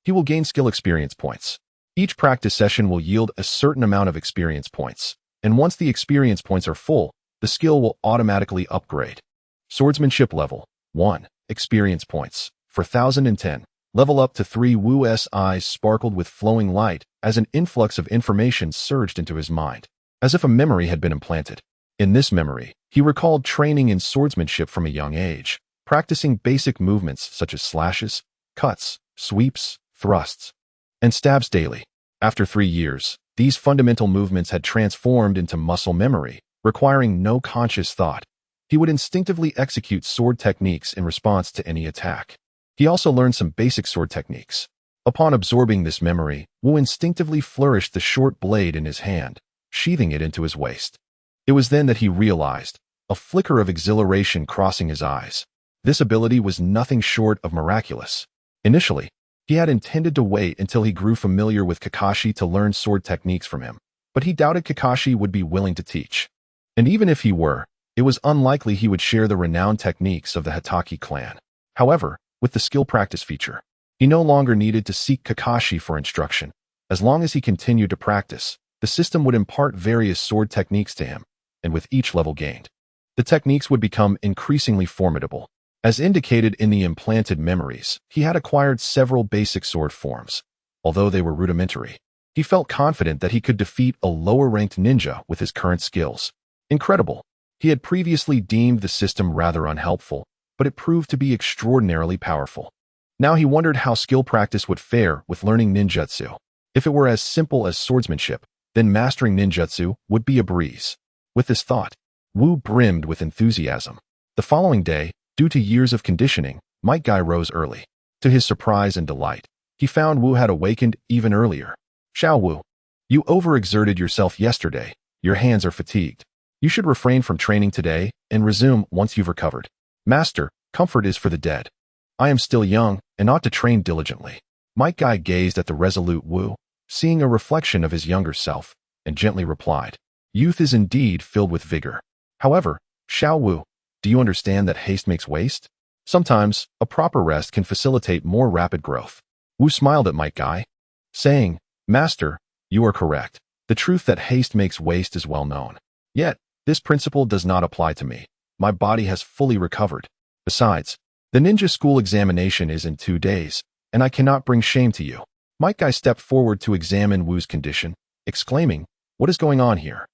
he will gain skill experience points. Each practice session will yield a certain amount of experience points, and once the experience points are full, the skill will automatically upgrade. Swordsmanship level 1. Experience points. For 1010. Level up to 3. Wu's eyes sparkled with flowing light as an influx of information surged into his mind, as if a memory had been implanted. In this memory, he recalled training in swordsmanship from a young age, practicing basic movements such as slashes, cuts, sweeps, thrusts, and stabs daily. After 3 years, these fundamental movements had transformed into muscle memory, requiring no conscious thought. He would instinctively execute sword techniques in response to any attack. He also learned some basic sword techniques. Upon absorbing this memory, Wu instinctively flourished the short blade in his hand, sheathing it into his waist. It was then that he realized, a flicker of exhilaration crossing his eyes. This ability was nothing short of miraculous. Initially, he had intended to wait until he grew familiar with Kakashi to learn sword techniques from him, but he doubted Kakashi would be willing to teach. And even if he were, it was unlikely he would share the renowned techniques of the Hatake clan. However, with the skill practice feature, he no longer needed to seek Kakashi for instruction. As long as he continued to practice, the system would impart various sword techniques to him, and with each level gained, the techniques would become increasingly formidable. As indicated in the implanted memories, he had acquired several basic sword forms. Although they were rudimentary, he felt confident that he could defeat a lower-ranked ninja with his current skills. Incredible. He had previously deemed the system rather unhelpful, but it proved to be extraordinarily powerful. Now he wondered how skill practice would fare with learning ninjutsu. If it were as simple as swordsmanship, then mastering ninjutsu would be a breeze. With this thought, Wu brimmed with enthusiasm. The following day, due to years of conditioning, Might Guy rose early. To his surprise and delight, he found Wu had awakened even earlier. "Xiao Wu, you overexerted yourself yesterday. Your hands are fatigued. You should refrain from training today and resume once you've recovered. Master, comfort is for the dead. I am still young and ought to train diligently." Might Guy gazed at the resolute Wu, seeing a reflection of his younger self, and gently replied, "Youth is indeed filled with vigor. However, Xiao Wu, do you understand that haste makes waste? Sometimes, a proper rest can facilitate more rapid growth." Wu smiled at Might Guy, saying, "Master, you are correct. The truth that haste makes waste is well known. Yet, this principle does not apply to me. My body has fully recovered. Besides, the ninja school examination is in 2 days, and I cannot bring shame to you." Might Guy stepped forward to examine Wu's condition, exclaiming, "What is going on here?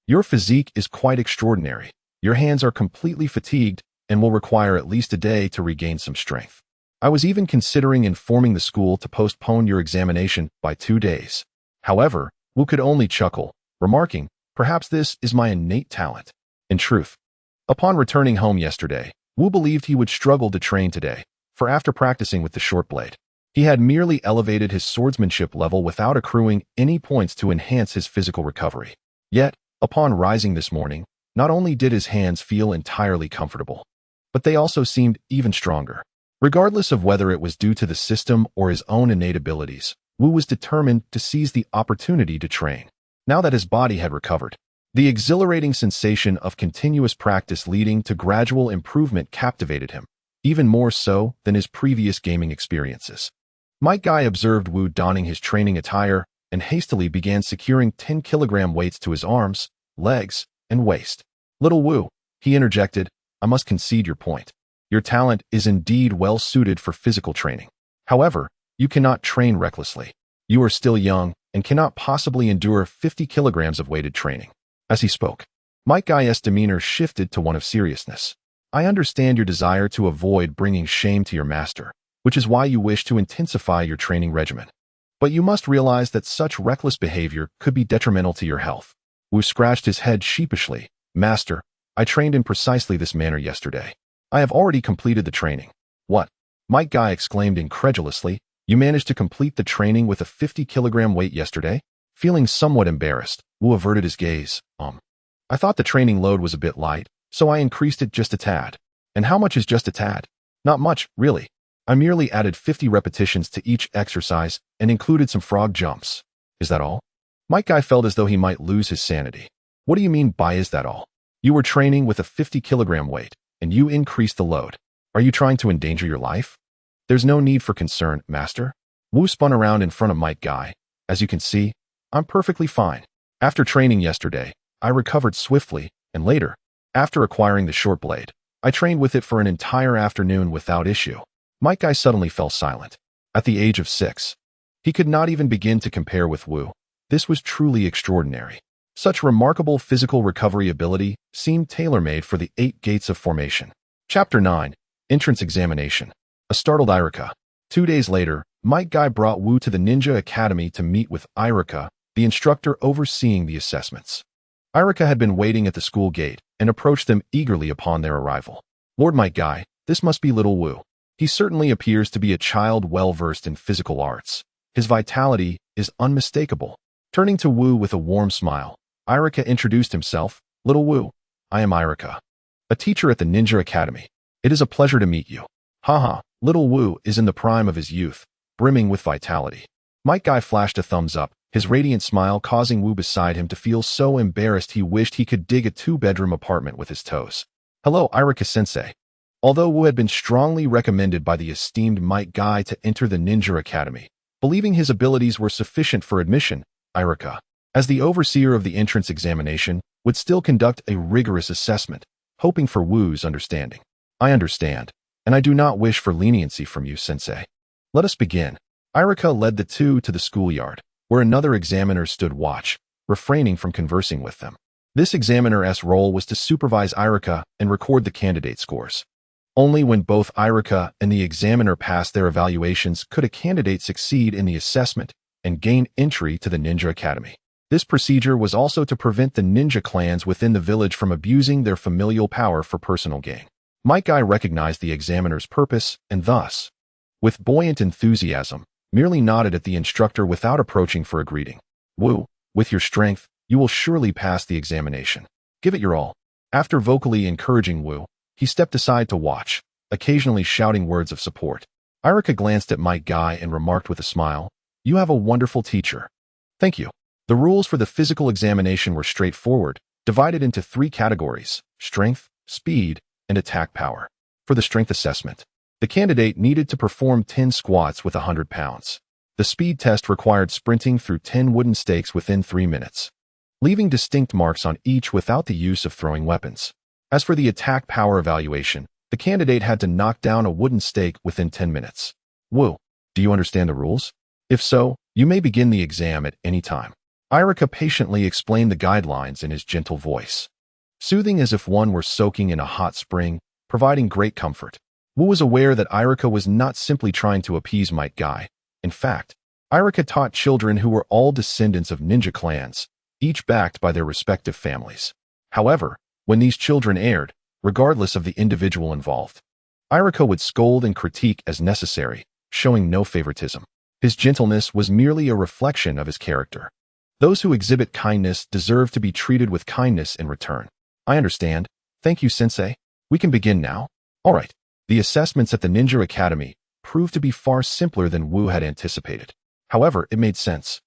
Your physique is quite extraordinary. Your hands are completely fatigued and will require at least a day to regain some strength. I was even considering informing the school to postpone your examination by 2 days. However, Wu could only chuckle, remarking, "Perhaps this is my innate talent." In truth, upon returning home yesterday, Wu believed he would struggle to train today, for after practicing with the short blade, he had merely elevated his swordsmanship level without accruing any points to enhance his physical recovery. Yet, upon rising this morning, not only did his hands feel entirely comfortable, but they also seemed even stronger. Regardless of whether it was due to the system or his own innate abilities, Wu was determined to seize the opportunity to train. Now that his body had recovered, the exhilarating sensation of continuous practice leading to gradual improvement captivated him, even more so than his previous gaming experiences. Might Guy observed Wu donning his training attire and hastily began securing 10-kilogram weights to his arms, legs, and waist. "Little Wu," he interjected, "I must concede your point. Your talent is indeed well suited for physical training. However, you cannot train recklessly. You are still young and cannot possibly endure 50 kilograms of weighted training." As he spoke, Might Guy's demeanor shifted to one of seriousness. "I understand your desire to avoid bringing shame to your master, which is why you wish to intensify your training regimen. But you must realize that such reckless behavior could be detrimental to your health." Wu scratched his head sheepishly. "Master, I trained in precisely this manner yesterday. I have already completed the training." "What?" Might Guy exclaimed incredulously. "You managed to complete the training with a 50-kilogram weight yesterday?" Feeling somewhat embarrassed, Wu averted his gaze. I thought the training load was a bit light, so I increased it just a tad." "And how much is just a tad?" "Not much, really. I merely added 50 repetitions to each exercise and included some frog jumps." "Is that all?" Might Guy felt as though he might lose his sanity. "What do you mean by is that all? You were training with a 50-kilogram weight, and you increased the load. Are you trying to endanger your life?" "There's no need for concern, master." Wu spun around in front of Might Guy. "As you can see, I'm perfectly fine. After training yesterday, I recovered swiftly, and later, after acquiring the short blade, I trained with it for an entire afternoon without issue." Might Guy suddenly fell silent. At the age of 6, he could not even begin to compare with Wu. This was truly extraordinary. Such remarkable physical recovery ability seemed tailor-made for the 8 gates of formation. Chapter 9. Entrance Examination. A startled Irika. 2 days later, Might Guy brought Wu to the Ninja Academy to meet with Irika, the instructor overseeing the assessments. Irika had been waiting at the school gate and approached them eagerly upon their arrival. "Lord Might Guy, this must be little Wu. He certainly appears to be a child well-versed in physical arts. His vitality is unmistakable." Turning to Wu with a warm smile, Irika introduced himself. "Little Wu, I am Irika, a teacher at the Ninja Academy. It is a pleasure to meet you." Haha, little Wu is in the prime of his youth, brimming with vitality. Might Guy flashed a thumbs up, his radiant smile causing Wu beside him to feel so embarrassed he wished he could dig a 2-bedroom apartment with his toes. "Hello, Irika-sensei." Although Wu had been strongly recommended by the esteemed Might Guy to enter the Ninja Academy, believing his abilities were sufficient for admission, Irika, as the overseer of the entrance examination, would still conduct a rigorous assessment, hoping for Wu's understanding. I understand, and I do not wish for leniency from you, sensei. Let us begin. Irika led the two to the schoolyard, where another examiner stood watch, refraining from conversing with them. This examiner's role was to supervise Irika and record the candidate scores. Only when both Irika and the examiner passed their evaluations could a candidate succeed in the assessment and gain entry to the Ninja Academy. This procedure was also to prevent the ninja clans within the village from abusing their familial power for personal gain. Might Guy recognized the examiner's purpose and thus, with buoyant enthusiasm, merely nodded at the instructor without approaching for a greeting. Wu, with your strength, you will surely pass the examination. Give it your all. After vocally encouraging Wu, he stepped aside to watch, occasionally shouting words of support. Irika glanced at Might Guy and remarked with a smile, "You have a wonderful teacher." "Thank you." The rules for the physical examination were straightforward, divided into 3 categories: strength, speed, and attack power. For the strength assessment, the candidate needed to perform 10 squats with 100 pounds. The speed test required sprinting through 10 wooden stakes within 3 minutes, leaving distinct marks on each without the use of throwing weapons. As for the attack power evaluation, the candidate had to knock down a wooden stake within 10 minutes. Wu, do you understand the rules? If so, you may begin the exam at any time. Irika patiently explained the guidelines in his gentle voice, soothing as if one were soaking in a hot spring, providing great comfort. Wu was aware that Irika was not simply trying to appease Might Guy. In fact, Irika taught children who were all descendants of ninja clans, each backed by their respective families. However, when these children erred, regardless of the individual involved, Irika would scold and critique as necessary, showing no favoritism. His gentleness was merely a reflection of his character. Those who exhibit kindness deserve to be treated with kindness in return. I understand. Thank you, Sensei. We can begin now. All right. The assessments at the Ninja Academy proved to be far simpler than Wu had anticipated. However, it made sense,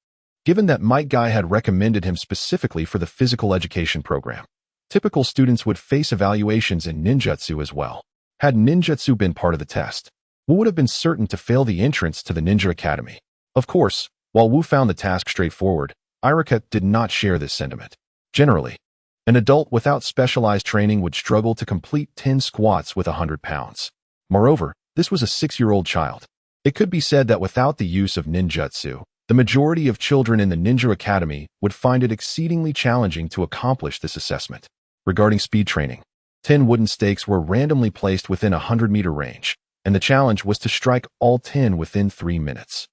given that Might Guy had recommended him specifically for the physical education program. Typical students would face evaluations in ninjutsu as well. Had ninjutsu been part of the test, Wu would have been certain to fail the entrance to the Ninja Academy. Of course, while Wu found the task straightforward, Irika did not share this sentiment. Generally, an adult without specialized training would struggle to complete 10 squats with 100 pounds. Moreover, this was a 6-year-old child. It could be said that without the use of ninjutsu, the majority of children in the Ninja Academy would find it exceedingly challenging to accomplish this assessment. Regarding speed training, 10 wooden stakes were randomly placed within a 100-meter range, and the challenge was to strike all 10 within 3 minutes.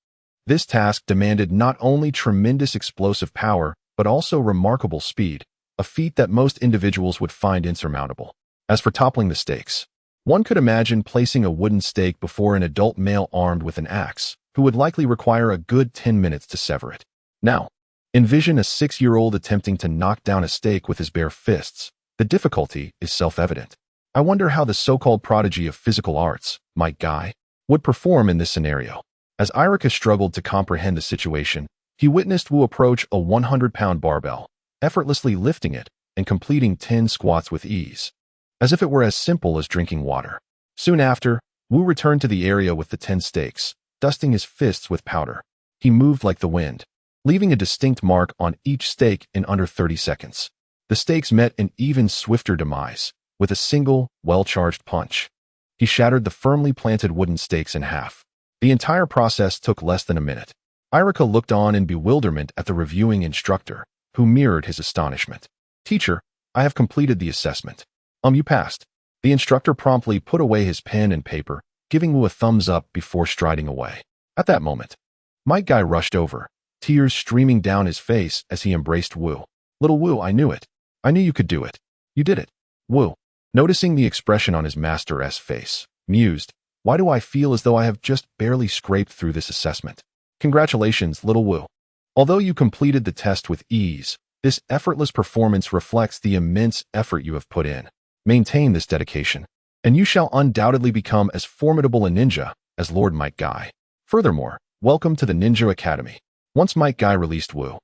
This task demanded not only tremendous explosive power, but also remarkable speed, a feat that most individuals would find insurmountable. As for toppling the stakes, one could imagine placing a wooden stake before an adult male armed with an axe, who would likely require a good 10 minutes to sever it. Now, envision a 6-year-old attempting to knock down a stake with his bare fists. The difficulty is self-evident. I wonder how the so-called prodigy of physical arts, Might Guy, would perform in this scenario. As Irika struggled to comprehend the situation, he witnessed Wu approach a 100-pound barbell, effortlessly lifting it and completing 10 squats with ease, as if it were as simple as drinking water. Soon after, Wu returned to the area with the 10 stakes, dusting his fists with powder. He moved like the wind, leaving a distinct mark on each stake in under 30 seconds. The stakes met an even swifter demise, with a single, well-charged punch. He shattered the firmly planted wooden stakes in half. The entire process took less than a minute. Irika looked on in bewilderment at the reviewing instructor, who mirrored his astonishment. "Teacher, I have completed the assessment." You passed." The instructor promptly put away his pen and paper, giving Wu a thumbs up before striding away. At that moment, Might Guy rushed over, tears streaming down his face as he embraced Wu. "Little Wu, I knew it. I knew you could do it. You did it." Wu, noticing the expression on his master's face, mused, "Why do I feel as though I have just barely scraped through this assessment?" "Congratulations, little Wu. Although you completed the test with ease, this effortless performance reflects the immense effort you have put in. Maintain this dedication, and you shall undoubtedly become as formidable a ninja as Lord Might Guy. Furthermore, welcome to the Ninja Academy." Once Might Guy released Wu,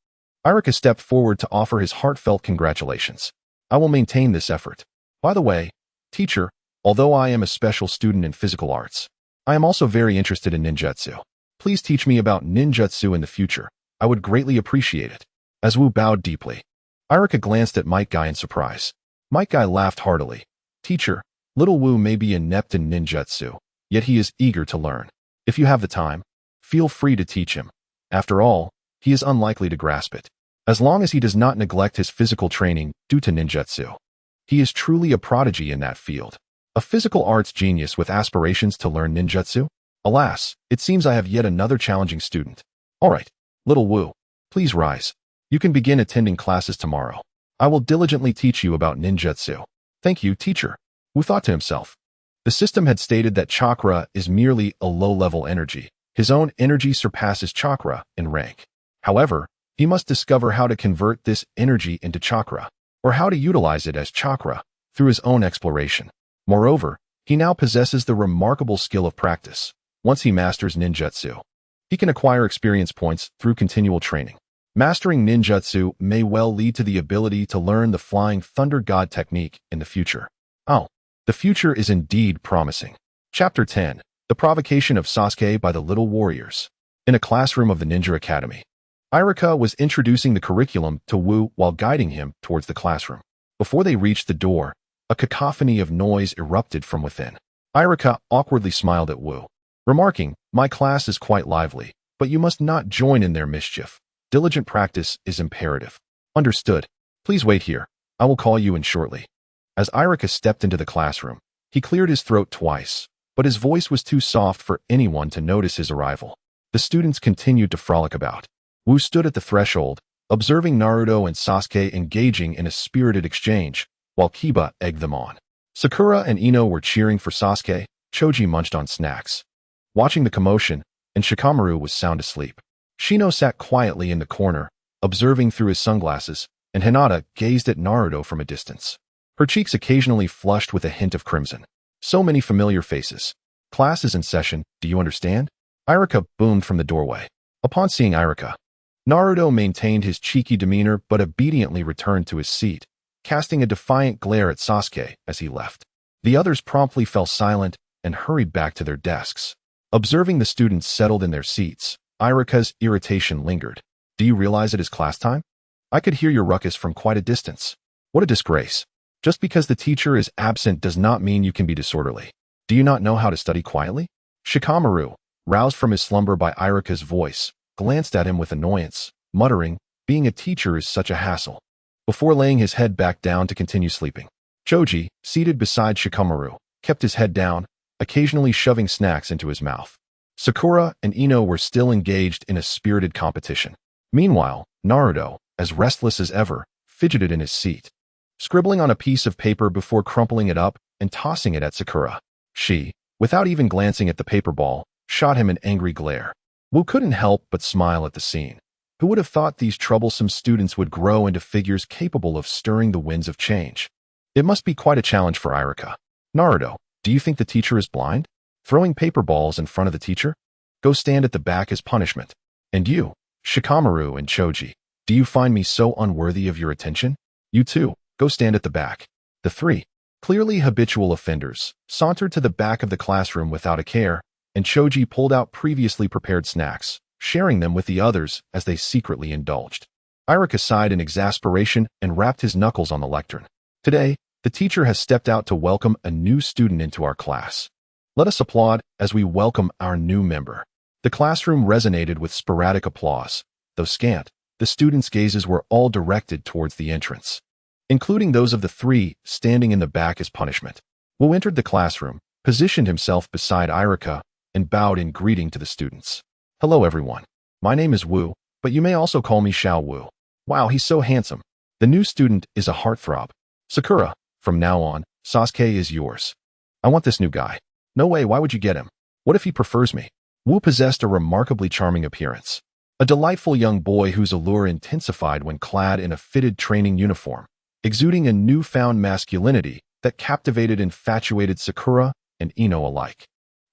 Irika stepped forward to offer his heartfelt congratulations. "I will maintain this effort. By the way, teacher, although I am a special student in physical arts, I am also very interested in ninjutsu. Please teach me about ninjutsu in the future. I would greatly appreciate it." as Wu bowed deeply. Irika glanced at Might Guy in surprise. Might Guy laughed heartily. Teacher, little Wu may be inept in ninjutsu, yet he is eager to learn. If you have the time, feel free to teach him. After all, he is unlikely to grasp it, as long as he does not neglect his physical training due to ninjutsu. He is truly a prodigy in that field. A physical arts genius with aspirations to learn ninjutsu? Alas, it seems I have yet another challenging student. All right, little Wu, please rise. You can begin attending classes tomorrow. I will diligently teach you about ninjutsu. Thank you, teacher. Wu thought to himself. The system had stated that chakra is merely a low-level energy. His own energy surpasses chakra in rank. However, he must discover how to convert this energy into chakra, or how to utilize it as chakra, through his own exploration. Moreover, he now possesses the remarkable skill of practice. Once he masters ninjutsu, he can acquire experience points through continual training. Mastering ninjutsu may well lead to the ability to learn the Flying Thunder God technique in the future. Oh, the future is indeed promising. Chapter 10. The Provocation of Sasuke by the Little Warriors. In a classroom of the Ninja Academy, Irika was introducing the curriculum to Wu while guiding him towards the classroom. Before they reached the door, a cacophony of noise erupted from within. Irika awkwardly smiled at Wu, remarking, "My class is quite lively, but you must not join in their mischief. Diligent practice is imperative." Understood. Please wait here. I will call you in shortly. As Irika stepped into the classroom, he cleared his throat twice, but his voice was too soft for anyone to notice his arrival. The students continued to frolic about. Wu stood at the threshold, observing Naruto and Sasuke engaging in a spirited exchange, while Kiba egged them on. Sakura and Ino were cheering for Sasuke. Choji munched on snacks, watching the commotion, and Shikamaru was sound asleep. Shino sat quietly in the corner, observing through his sunglasses, and Hinata gazed at Naruto from a distance. Her cheeks occasionally flushed with a hint of crimson. So many familiar faces. Class is in session, do you understand? Irika boomed from the doorway. Upon seeing Irika, Naruto maintained his cheeky demeanor but obediently returned to his seat, casting a defiant glare at Sasuke as he left. The others promptly fell silent and hurried back to their desks. Observing the students settled in their seats, Irika's irritation lingered. Do you realize it is class time? I could hear your ruckus from quite a distance. What a disgrace. Just because the teacher is absent does not mean you can be disorderly. Do you not know how to study quietly? Shikamaru, roused from his slumber by Irika's voice, glanced at him with annoyance, muttering, "Being a teacher is such a hassle," before laying his head back down to continue sleeping. Choji, seated beside Shikamaru, kept his head down, occasionally shoving snacks into his mouth. Sakura and Ino were still engaged in a spirited competition. Meanwhile, Naruto, as restless as ever, fidgeted in his seat, scribbling on a piece of paper before crumpling it up and tossing it at Sakura. She, without even glancing at the paper ball, shot him an angry glare. Wu couldn't help but smile at the scene. Who would have thought these troublesome students would grow into figures capable of stirring the winds of change? It must be quite a challenge for Irika. Naruto, do you think the teacher is blind? Throwing paper balls in front of the teacher? Go stand at the back as punishment. And you, Shikamaru and Choji, do you find me so unworthy of your attention? You too, go stand at the back. The three, clearly habitual offenders, sauntered to the back of the classroom without a care, and Choji pulled out previously prepared snacks, sharing them with the others as they secretly indulged. Irika sighed in exasperation and rapped his knuckles on the lectern. Today, the teacher has stepped out to welcome a new student into our class. Let us applaud as we welcome our new member. The classroom resonated with sporadic applause. Though scant, the students' gazes were all directed towards the entrance, including those of the three standing in the back as punishment. Wu entered the classroom, positioned himself beside Irika, and bowed in greeting to the students. Hello everyone. My name is Wu, but you may also call me Xiao Wu. Wow, he's so handsome. The new student is a heartthrob. Sakura, from now on, Sasuke is yours. I want this new guy. No way, why would you get him? What if he prefers me? Wu possessed a remarkably charming appearance. A delightful young boy whose allure intensified when clad in a fitted training uniform, exuding a newfound masculinity that captivated infatuated Sakura and Ino alike.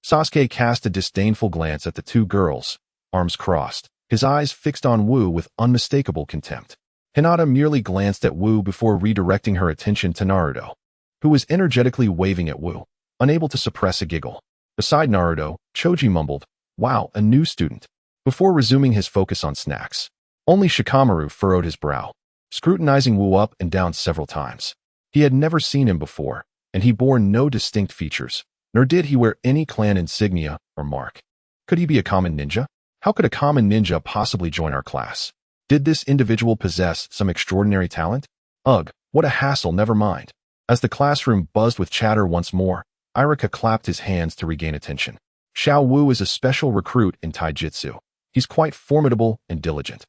Sasuke cast a disdainful glance at the two girls, arms crossed, his eyes fixed on Wu with unmistakable contempt. Hinata merely glanced at Wu before redirecting her attention to Naruto, who was energetically waving at Wu, unable to suppress a giggle. Beside Naruto, Choji mumbled, "Wow, a new student," before resuming his focus on snacks. Only Shikamaru furrowed his brow, scrutinizing Wu up and down several times. He had never seen him before, and he bore no distinct features, nor did he wear any clan insignia or mark. Could he be a common ninja? How could a common ninja possibly join our class? Did this individual possess some extraordinary talent? Ugh, what a hassle, never mind. As the classroom buzzed with chatter once more, Irika clapped his hands to regain attention. Xiao Wu is a special recruit in taijutsu. He's quite formidable and diligent.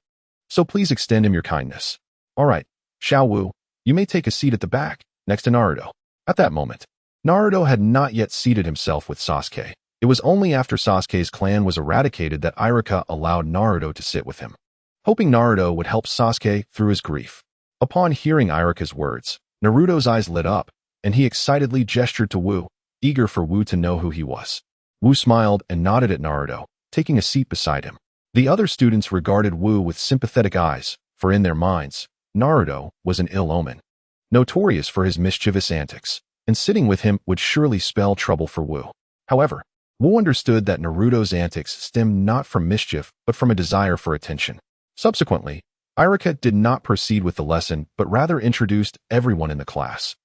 So please extend him your kindness. All right, Xiao Wu, you may take a seat at the back, next to Naruto. At that moment, Naruto had not yet seated himself with Sasuke. It was only after Sasuke's clan was eradicated that Irika allowed Naruto to sit with him, hoping Naruto would help Sasuke through his grief. Upon hearing Irika's words, Naruto's eyes lit up, and he excitedly gestured to Wu, eager for Wu to know who he was. Wu smiled and nodded at Naruto, taking a seat beside him. The other students regarded Wu with sympathetic eyes, for in their minds, Naruto was an ill omen, notorious for his mischievous antics, and sitting with him would surely spell trouble for Wu. However, Wu understood that Naruto's antics stemmed not from mischief but from a desire for attention. Subsequently, Irika did not proceed with the lesson but rather introduced everyone in the class,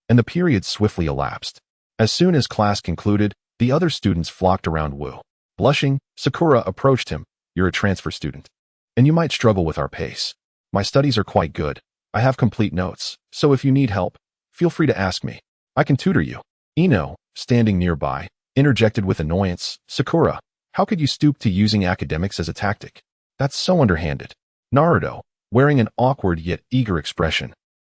and the period swiftly elapsed. As soon as class concluded, the other students flocked around Wu. Blushing, Sakura approached him. You're a transfer student, and you might struggle with our pace. My studies are quite good. I have complete notes, so if you need help, feel free to ask me. I can tutor you. Ino, standing nearby, interjected with annoyance. Sakura, how could you stoop to using academics as a tactic? That's so underhanded. Naruto, wearing an awkward yet eager expression,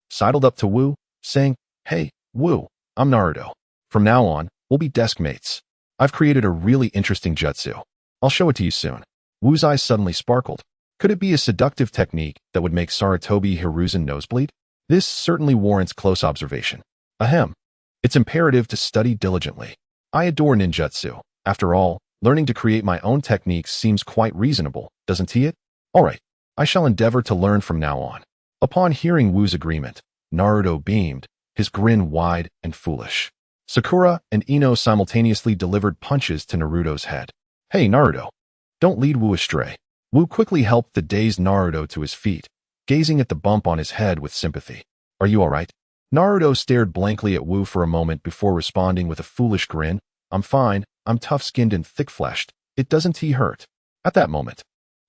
sidled up to Wu, saying, Hey, Wu, I'm Naruto. From now on, we'll be desk mates. I've created a really interesting jutsu. I'll show it to you soon. Wu's eyes suddenly sparkled. Could it be a seductive technique that would make Sarutobi Hiruzen nosebleed? This certainly warrants close observation. Ahem. It's imperative to study diligently. I adore ninjutsu. After all, learning to create my own techniques seems quite reasonable, doesn't it? All right, I shall endeavor to learn from now on. Upon hearing Wu's agreement, Naruto beamed, his grin wide and foolish. Sakura and Ino simultaneously delivered punches to Naruto's head. Hey, Naruto. Don't lead Wu astray. Wu quickly helped the dazed Naruto to his feet, gazing at the bump on his head with sympathy. Are you all right? Naruto stared blankly at Wu for a moment before responding with a foolish grin. I'm fine. I'm tough-skinned and thick-fleshed. It doesn't hurt. At that moment,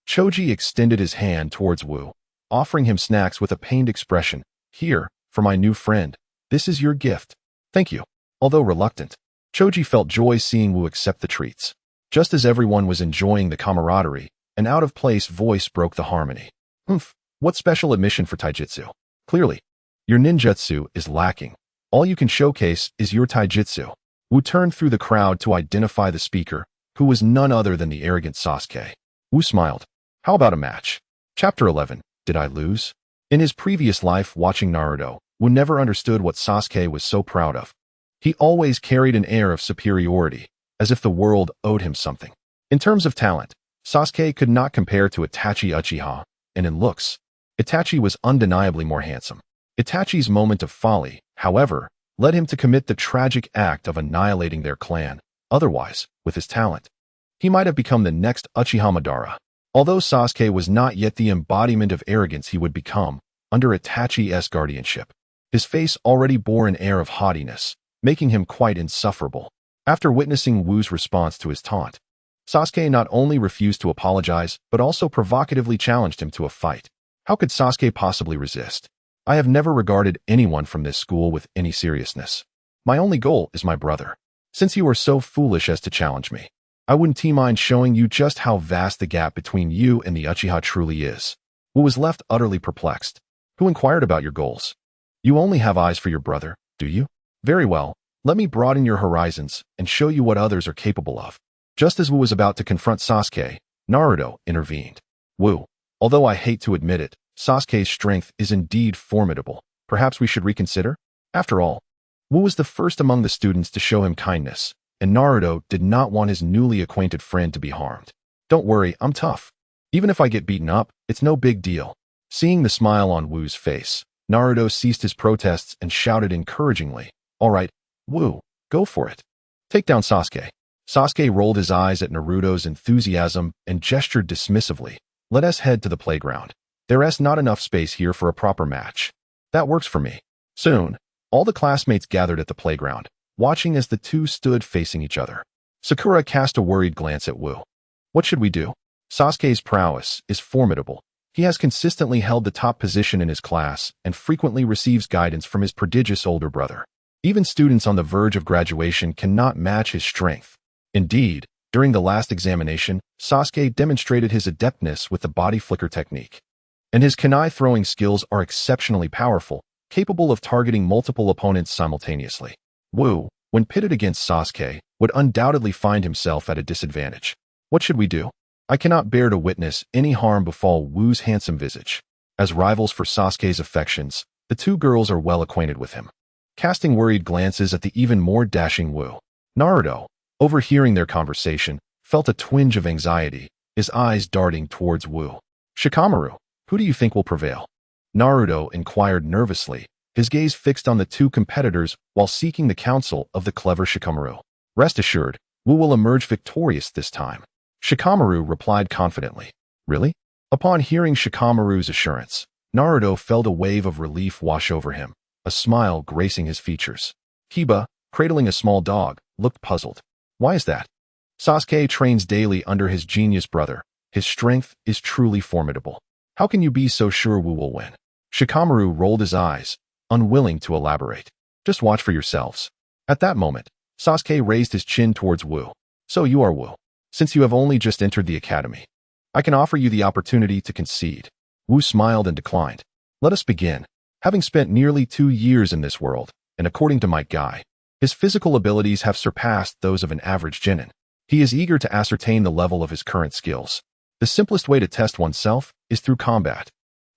Choji extended his hand towards Wu, offering him snacks with a pained expression. Here, for my new friend. This is your gift. Thank you. Although reluctant, Choji felt joy seeing Wu accept the treats. Just as everyone was enjoying the camaraderie, an out-of-place voice broke the harmony. What special admission for taijutsu? Clearly, your ninjutsu is lacking. All you can showcase is your taijutsu. Wu turned through the crowd to identify the speaker, who was none other than the arrogant Sasuke. Wu smiled. How about a match? Chapter 11. Did I lose? In his previous life watching Naruto, Wu never understood what Sasuke was so proud of. He always carried an air of superiority, as if the world owed him something. In terms of talent, Sasuke could not compare to Itachi Uchiha, and in looks, Itachi was undeniably more handsome. Itachi's moment of folly, however, led him to commit the tragic act of annihilating their clan. Otherwise, with his talent, he might have become the next Uchiha Madara. Although Sasuke was not yet the embodiment of arrogance he would become under Itachi's guardianship, his face already bore an air of haughtiness, making him quite insufferable. After witnessing Wu's response to his taunt, Sasuke not only refused to apologize, but also provocatively challenged him to a fight. How could Sasuke possibly resist? I have never regarded anyone from this school with any seriousness. My only goal is my brother. Since you are so foolish as to challenge me, I wouldn't mind showing you just how vast the gap between you and the Uchiha truly is. Wu was left utterly perplexed. Who inquired about your goals? You only have eyes for your brother, do you? Very well. Let me broaden your horizons and show you what others are capable of. Just as Wu was about to confront Sasuke, Naruto intervened. Wu, although I hate to admit it, Sasuke's strength is indeed formidable. Perhaps we should reconsider? After all, Wu was the first among the students to show him kindness, and Naruto did not want his newly acquainted friend to be harmed. Don't worry, I'm tough. Even if I get beaten up, it's no big deal. Seeing the smile on Wu's face, Naruto ceased his protests and shouted encouragingly, All right, Wu, go for it. Take down Sasuke. Sasuke rolled his eyes at Naruto's enthusiasm and gestured dismissively. Let us head to the playground. There's not enough space here for a proper match. That works for me. Soon, all the classmates gathered at the playground, watching as the two stood facing each other. Sakura cast a worried glance at Wu. What should we do? Sasuke's prowess is formidable. He has consistently held the top position in his class and frequently receives guidance from his prodigious older brother. Even students on the verge of graduation cannot match his strength. Indeed, during the last examination, Sasuke demonstrated his adeptness with the body flicker technique. And his kunai throwing skills are exceptionally powerful, capable of targeting multiple opponents simultaneously. Wu, when pitted against Sasuke, would undoubtedly find himself at a disadvantage. What should we do? I cannot bear to witness any harm befall Wu's handsome visage. As rivals for Sasuke's affections, the two girls are well acquainted with him. Casting worried glances at the even more dashing Wu, Naruto, overhearing their conversation, felt a twinge of anxiety, his eyes darting towards Wu. Shikamaru, who do you think will prevail? Naruto inquired nervously, his gaze fixed on the two competitors while seeking the counsel of the clever Shikamaru. Rest assured, Wu will emerge victorious this time. Shikamaru replied confidently. Really? Upon hearing Shikamaru's assurance, Naruto felt a wave of relief wash over him, a smile gracing his features. Kiba, cradling a small dog, looked puzzled. Why is that? Sasuke trains daily under his genius brother. His strength is truly formidable. How can you be so sure Wu will win? Shikamaru rolled his eyes, unwilling to elaborate. Just watch for yourselves. At that moment, Sasuke raised his chin towards Wu. So you are Wu. Since you have only just entered the academy, I can offer you the opportunity to concede. Wu smiled and declined. Let us begin. Having spent nearly 2 years in this world, and according to my guy, his physical abilities have surpassed those of an average genin. He is eager to ascertain the level of his current skills. The simplest way to test oneself is through combat.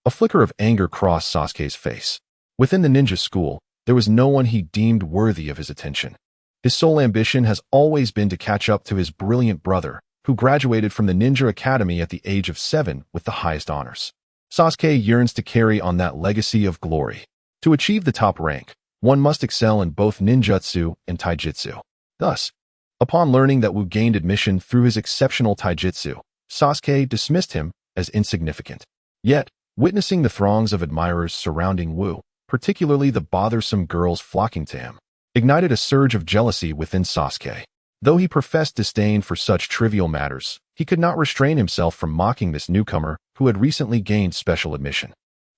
A flicker of anger crossed Sasuke's face. Within the ninja school, there was no one he deemed worthy of his attention. His sole ambition has always been to catch up to his brilliant brother, who graduated from the Ninja Academy at the age of 7 with the highest honors. Sasuke yearns to carry on that legacy of glory. To achieve the top rank, one must excel in both ninjutsu and taijutsu. Thus, upon learning that Wu gained admission through his exceptional taijutsu, Sasuke dismissed him as insignificant. Yet, witnessing the throngs of admirers surrounding Wu, particularly the bothersome girls flocking to him, ignited a surge of jealousy within Sasuke. Though he professed disdain for such trivial matters, he could not restrain himself from mocking this newcomer who had recently gained special admission.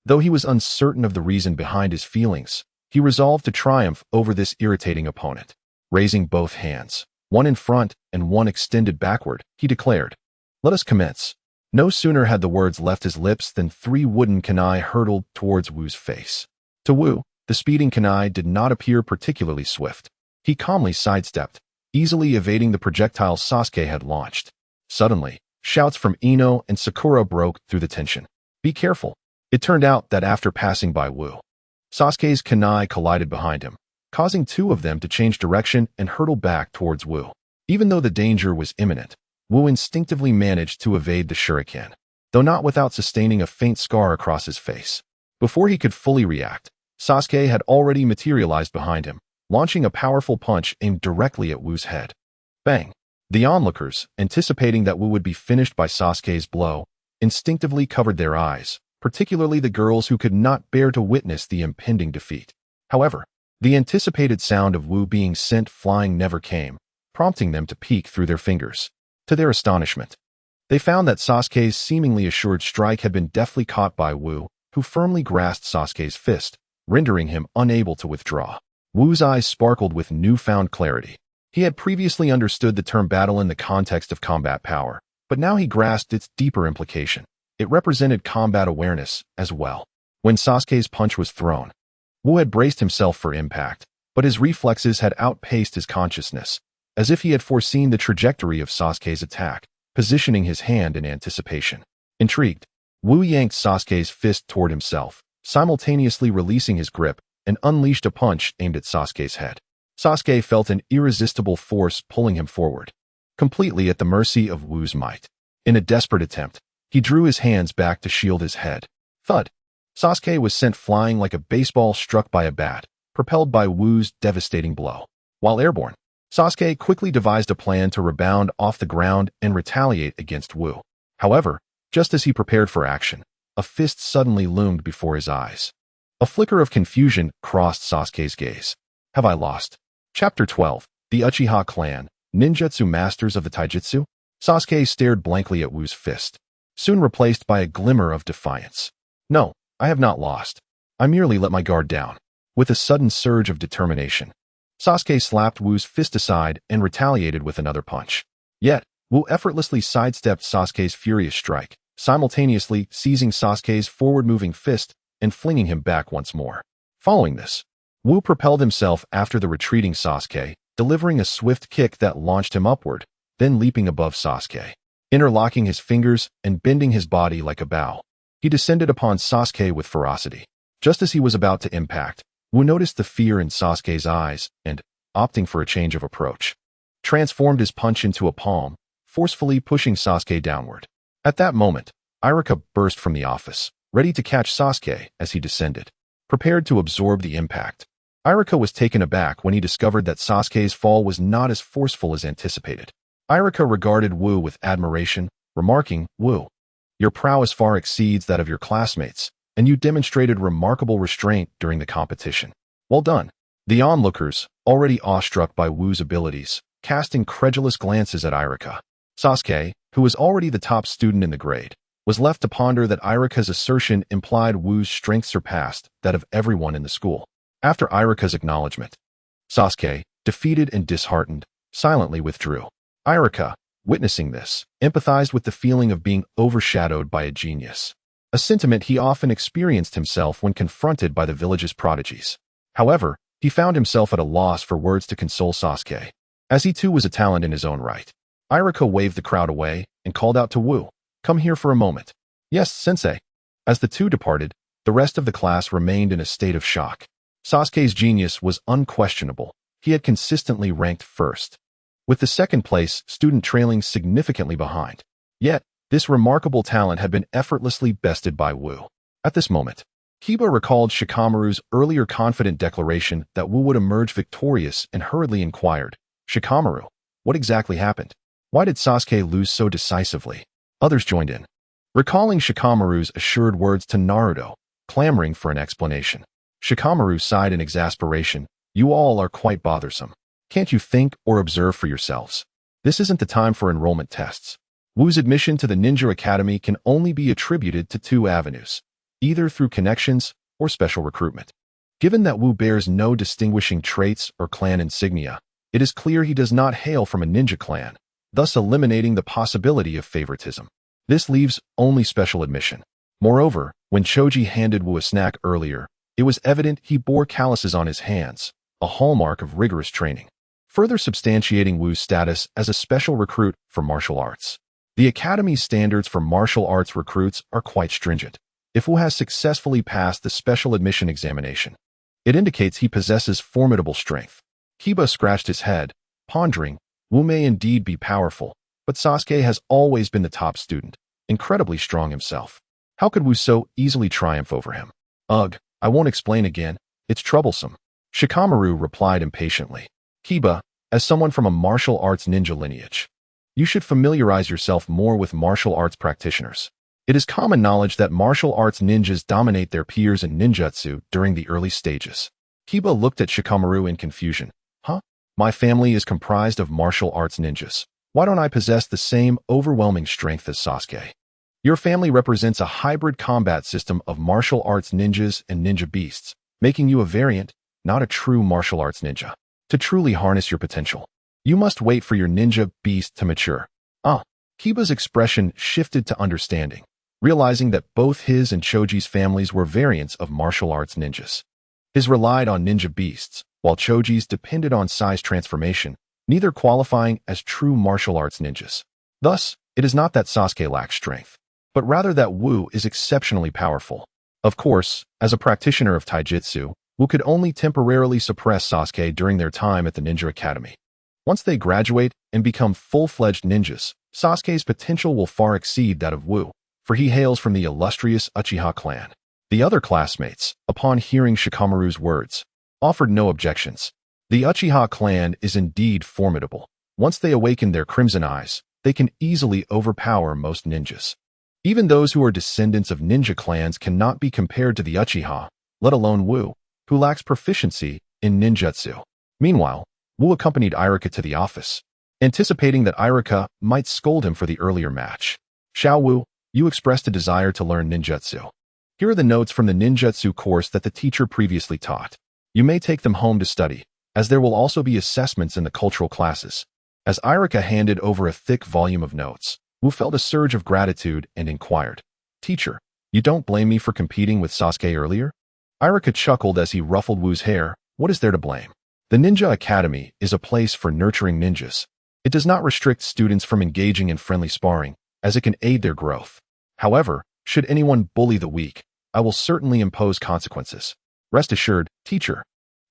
Though he was uncertain of the reason behind his feelings, he resolved to triumph over this irritating opponent. Raising both hands, one in front and one extended backward, he declared, "Let us commence." No sooner had the words left his lips than 3 wooden kunai hurtled towards Wu's face. To Wu, the speeding kunai did not appear particularly swift. He calmly sidestepped, easily evading the projectile Sasuke had launched. Suddenly, shouts from Ino and Sakura broke through the tension. Be careful. It turned out that after passing by Wu, Sasuke's kunai collided behind him, causing 2 of them to change direction and hurtle back towards Wu. Even though the danger was imminent, Wu instinctively managed to evade the shuriken, though not without sustaining a faint scar across his face. Before he could fully react, Sasuke had already materialized behind him, launching a powerful punch aimed directly at Wu's head. Bang! The onlookers, anticipating that Wu would be finished by Sasuke's blow, instinctively covered their eyes, particularly the girls who could not bear to witness the impending defeat. However, the anticipated sound of Wu being sent flying never came, prompting them to peek through their fingers. To their astonishment, they found that Sasuke's seemingly assured strike had been deftly caught by Wu, who firmly grasped Sasuke's fist, rendering him unable to withdraw. Wu's eyes sparkled with newfound clarity. He had previously understood the term battle in the context of combat power, but now he grasped its deeper implication. It represented combat awareness as well. When Sasuke's punch was thrown, Wu had braced himself for impact, but his reflexes had outpaced his consciousness, as if he had foreseen the trajectory of Sasuke's attack, positioning his hand in anticipation. Intrigued, Wu yanked Sasuke's fist toward himself, simultaneously releasing his grip, and unleashed a punch aimed at Sasuke's head. Sasuke felt an irresistible force pulling him forward, completely at the mercy of Wu's might. In a desperate attempt, he drew his hands back to shield his head. Thud! Sasuke was sent flying like a baseball struck by a bat, propelled by Wu's devastating blow. While airborne, Sasuke quickly devised a plan to rebound off the ground and retaliate against Wu. However, just as he prepared for action, a fist suddenly loomed before his eyes. A flicker of confusion crossed Sasuke's gaze. Have I lost? Chapter 12. The Uchiha Clan, Ninjutsu Masters of the Taijutsu? Sasuke stared blankly at Wu's fist, soon replaced by a glimmer of defiance. No, I have not lost. I merely let my guard down. With a sudden surge of determination, Sasuke slapped Wu's fist aside and retaliated with another punch. Yet, Wu effortlessly sidestepped Sasuke's furious strike, simultaneously seizing Sasuke's forward-moving fist and flinging him back once more. Following this, Wu propelled himself after the retreating Sasuke, delivering a swift kick that launched him upward, then leaping above Sasuke. Interlocking his fingers and bending his body like a bow, he descended upon Sasuke with ferocity. Just as he was about to impact, Wu noticed the fear in Sasuke's eyes and, opting for a change of approach, transformed his punch into a palm, forcefully pushing Sasuke downward. At that moment, Irika burst from the office, ready to catch Sasuke as he descended, prepared to absorb the impact. Irika was taken aback when he discovered that Sasuke's fall was not as forceful as anticipated. Irika regarded Wu with admiration, remarking, "Wu, your prowess far exceeds that of your classmates, and you demonstrated remarkable restraint during the competition. Well done." The onlookers, already awestruck by Wu's abilities, cast incredulous glances at Irika. Sasuke, who was already the top student in the grade, was left to ponder that Irika's assertion implied Wu's strength surpassed that of everyone in the school. After Irika's acknowledgement, Sasuke, defeated and disheartened, silently withdrew. Irika, witnessing this, empathized with the feeling of being overshadowed by a genius, a sentiment he often experienced himself when confronted by the village's prodigies. However, he found himself at a loss for words to console Sasuke, as he too was a talent in his own right. Irika waved the crowd away and called out to Wu, "Come here for a moment." "Yes, sensei." As the two departed, the rest of the class remained in a state of shock. Sasuke's genius was unquestionable. He had consistently ranked first, with the second place student trailing significantly behind. Yet, this remarkable talent had been effortlessly bested by Wu. At this moment, Kiba recalled Shikamaru's earlier confident declaration that Wu would emerge victorious and hurriedly inquired, "Shikamaru, what exactly happened? Why did Sasuke lose so decisively?" Others joined in, recalling Shikamaru's assured words to Naruto, clamoring for an explanation. Shikamaru sighed in exasperation, "You all are quite bothersome. Can't you think or observe for yourselves? This isn't the time for enrollment tests." Wu's admission to the Ninja Academy can only be attributed to two avenues, either through connections or special recruitment. Given that Wu bears no distinguishing traits or clan insignia, it is clear he does not hail from a ninja clan, thus eliminating the possibility of favoritism. This leaves only special admission. Moreover, when Choji handed Wu a snack earlier, it was evident he bore calluses on his hands, a hallmark of rigorous training, further substantiating Wu's status as a special recruit for martial arts. The Academy's standards for martial arts recruits are quite stringent. If Wu has successfully passed the special admission examination, it indicates he possesses formidable strength. Kiba scratched his head, pondering, Wu may indeed be powerful, but Sasuke has always been the top student, incredibly strong himself. How could Wu so easily triumph over him? Ugh, I won't explain again, it's troublesome. Shikamaru replied impatiently. Kiba, as someone from a martial arts ninja lineage, you should familiarize yourself more with martial arts practitioners. It is common knowledge that martial arts ninjas dominate their peers in ninjutsu during the early stages. Kiba looked at Shikamaru in confusion. Huh? My family is comprised of martial arts ninjas. Why don't I possess the same overwhelming strength as Sasuke? Your family represents a hybrid combat system of martial arts ninjas and ninja beasts, making you a variant, not a true martial arts ninja. To truly harness your potential, you must wait for your ninja beast to mature. Kiba's expression shifted to understanding, realizing that both his and Choji's families were variants of martial arts ninjas. His relied on ninja beasts, while Choji's depended on size transformation, neither qualifying as true martial arts ninjas. Thus, it is not that Sasuke lacks strength, but rather that Wu is exceptionally powerful. Of course, as a practitioner of taijutsu, Wu could only temporarily suppress Sasuke during their time at the Ninja Academy. Once they graduate and become full-fledged ninjas, Sasuke's potential will far exceed that of Wu, for he hails from the illustrious Uchiha clan. The other classmates, upon hearing Shikamaru's words, offered no objections. The Uchiha clan is indeed formidable. Once they awaken their crimson eyes, they can easily overpower most ninjas. Even those who are descendants of ninja clans cannot be compared to the Uchiha, let alone Wu, who lacks proficiency in ninjutsu. Meanwhile, Wu accompanied Irika to the office, anticipating that Irika might scold him for the earlier match. Xiao Wu, you expressed a desire to learn ninjutsu. Here are the notes from the ninjutsu course that the teacher previously taught. You may take them home to study, as there will also be assessments in the cultural classes. As Irika handed over a thick volume of notes, Wu felt a surge of gratitude and inquired, Teacher, you don't blame me for competing with Sasuke earlier? Irika chuckled as he ruffled Wu's hair. What is there to blame? The Ninja Academy is a place for nurturing ninjas. It does not restrict students from engaging in friendly sparring, as it can aid their growth. However, should anyone bully the weak, I will certainly impose consequences. Rest assured, teacher.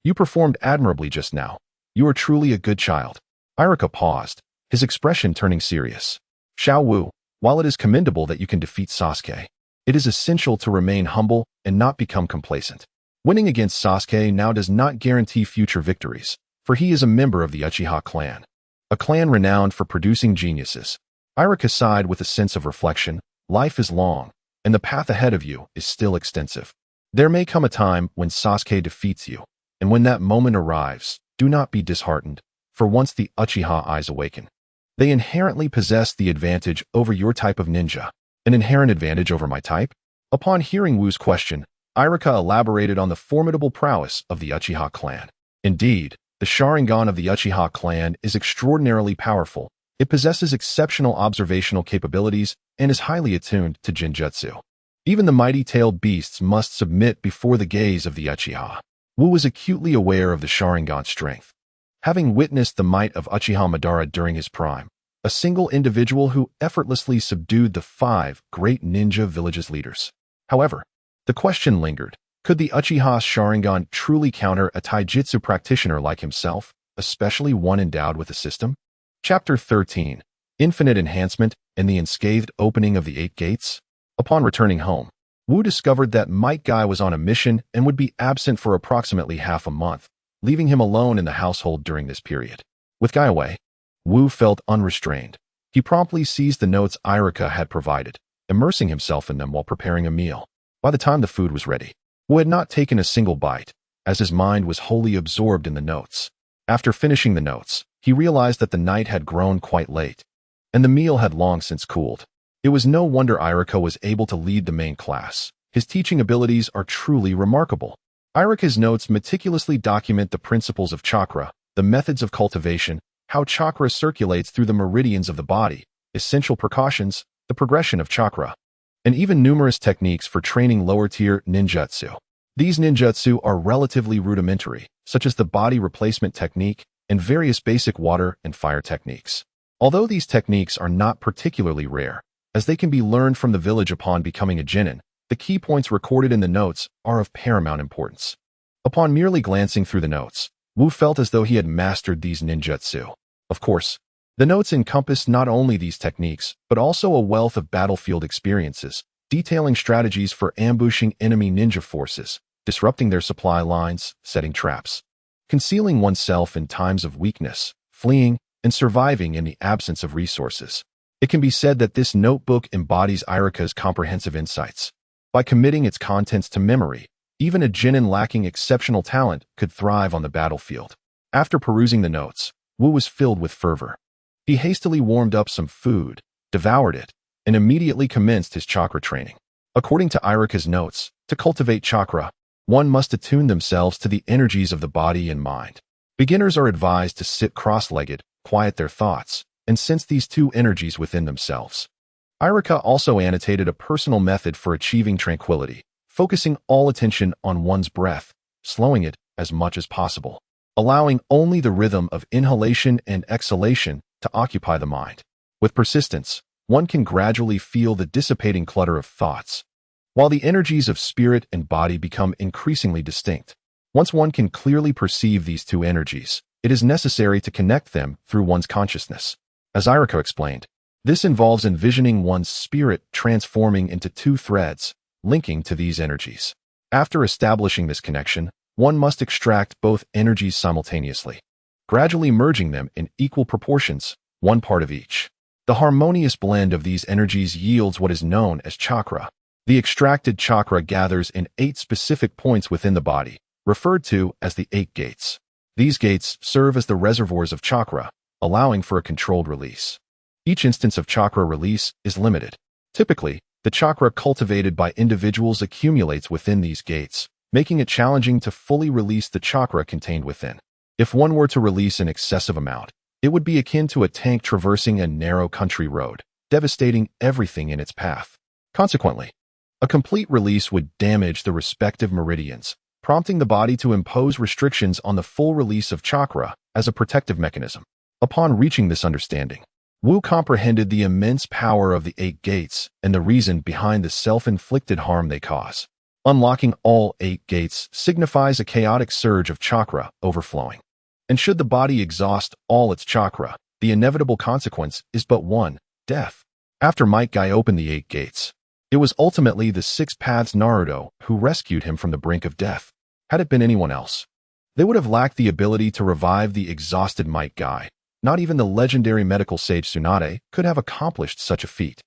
You performed admirably just now. You are truly a good child. Irika paused, his expression turning serious. Xiao Wu, while it is commendable that you can defeat Sasuke, it is essential to remain humble and not become complacent. Winning against Sasuke now does not guarantee future victories, for he is a member of the Uchiha clan, a clan renowned for producing geniuses. Irika sighed with a sense of reflection. Life is long, and the path ahead of you is still extensive. There may come a time when Sasuke defeats you, and when that moment arrives, do not be disheartened, for once the Uchiha eyes awaken, they inherently possess the advantage over your type of ninja. An inherent advantage over my type? Upon hearing Wu's question, Irika elaborated on the formidable prowess of the Uchiha clan. Indeed, the Sharingan of the Uchiha clan is extraordinarily powerful. It possesses exceptional observational capabilities and is highly attuned to Jinjutsu. Even the mighty-tailed beasts must submit before the gaze of the Uchiha. Wu was acutely aware of the Sharingan's strength. Having witnessed the might of Uchiha Madara during his prime, a single individual who effortlessly subdued the 5 great ninja village's leaders. However, the question lingered, could the Uchiha Sharingan truly counter a taijutsu practitioner like himself, especially one endowed with a system? Chapter 13. Infinite Enhancement and the Unscathed Opening of the 8 Gates. Upon returning home, Wu discovered that Might Guy was on a mission and would be absent for approximately half a month, leaving him alone in the household during this period. With Guy away, Wu felt unrestrained. He promptly seized the notes Irika had provided, immersing himself in them while preparing a meal. By the time the food was ready, Wu had not taken a single bite, as his mind was wholly absorbed in the notes. After finishing the notes, he realized that the night had grown quite late, and the meal had long since cooled. It was no wonder Irika was able to lead the main class. His teaching abilities are truly remarkable. Irika's notes meticulously document the principles of chakra, the methods of cultivation, how chakra circulates through the meridians of the body, essential precautions, the progression of chakra, and even numerous techniques for training lower-tier ninjutsu. These ninjutsu are relatively rudimentary, such as the body replacement technique and various basic water and fire techniques. Although these techniques are not particularly rare, as they can be learned from the village upon becoming a genin, the key points recorded in the notes are of paramount importance. Upon merely glancing through the notes, Wu felt as though he had mastered these ninjutsu. Of course, the notes encompass not only these techniques, but also a wealth of battlefield experiences, detailing strategies for ambushing enemy ninja forces, disrupting their supply lines, setting traps, concealing oneself in times of weakness, fleeing, and surviving in the absence of resources. It can be said that this notebook embodies Irika's comprehensive insights. By committing its contents to memory, even a genin lacking exceptional talent could thrive on the battlefield. After perusing the notes, Wu was filled with fervor. He hastily warmed up some food, devoured it, and immediately commenced his chakra training. According to Irika's notes, to cultivate chakra, one must attune themselves to the energies of the body and mind. Beginners are advised to sit cross-legged, quiet their thoughts, and sense these 2 energies within themselves. Irika also annotated a personal method for achieving tranquility, focusing all attention on one's breath, slowing it as much as possible, allowing only the rhythm of inhalation and exhalation to occupy the mind. With persistence, one can gradually feel the dissipating clutter of thoughts, while the energies of spirit and body become increasingly distinct. Once one can clearly perceive these 2 energies, it is necessary to connect them through one's consciousness. As Irika explained, this involves envisioning one's spirit transforming into 2 threads, linking to these energies. After establishing this connection, one must extract both energies simultaneously, gradually merging them in equal proportions, one part of each. The harmonious blend of these energies yields what is known as chakra. The extracted chakra gathers in 8 specific points within the body, referred to as the 8 gates. These gates serve as the reservoirs of chakra, allowing for a controlled release. Each instance of chakra release is limited. Typically, the chakra cultivated by individuals accumulates within these gates, making it challenging to fully release the chakra contained within. If one were to release an excessive amount, it would be akin to a tank traversing a narrow country road, devastating everything in its path. Consequently, a complete release would damage the respective meridians, prompting the body to impose restrictions on the full release of chakra as a protective mechanism. Upon reaching this understanding, Wu comprehended the immense power of the 8 gates and the reason behind the self-inflicted harm they cause. Unlocking all 8 gates signifies a chaotic surge of chakra overflowing. And should the body exhaust all its chakra, the inevitable consequence is but one: death. After Might Guy opened the 8 gates, it was ultimately the 6 Paths Naruto who rescued him from the brink of death. Had it been anyone else, they would have lacked the ability to revive the exhausted Might Guy. Not even the legendary medical sage Tsunade could have accomplished such a feat.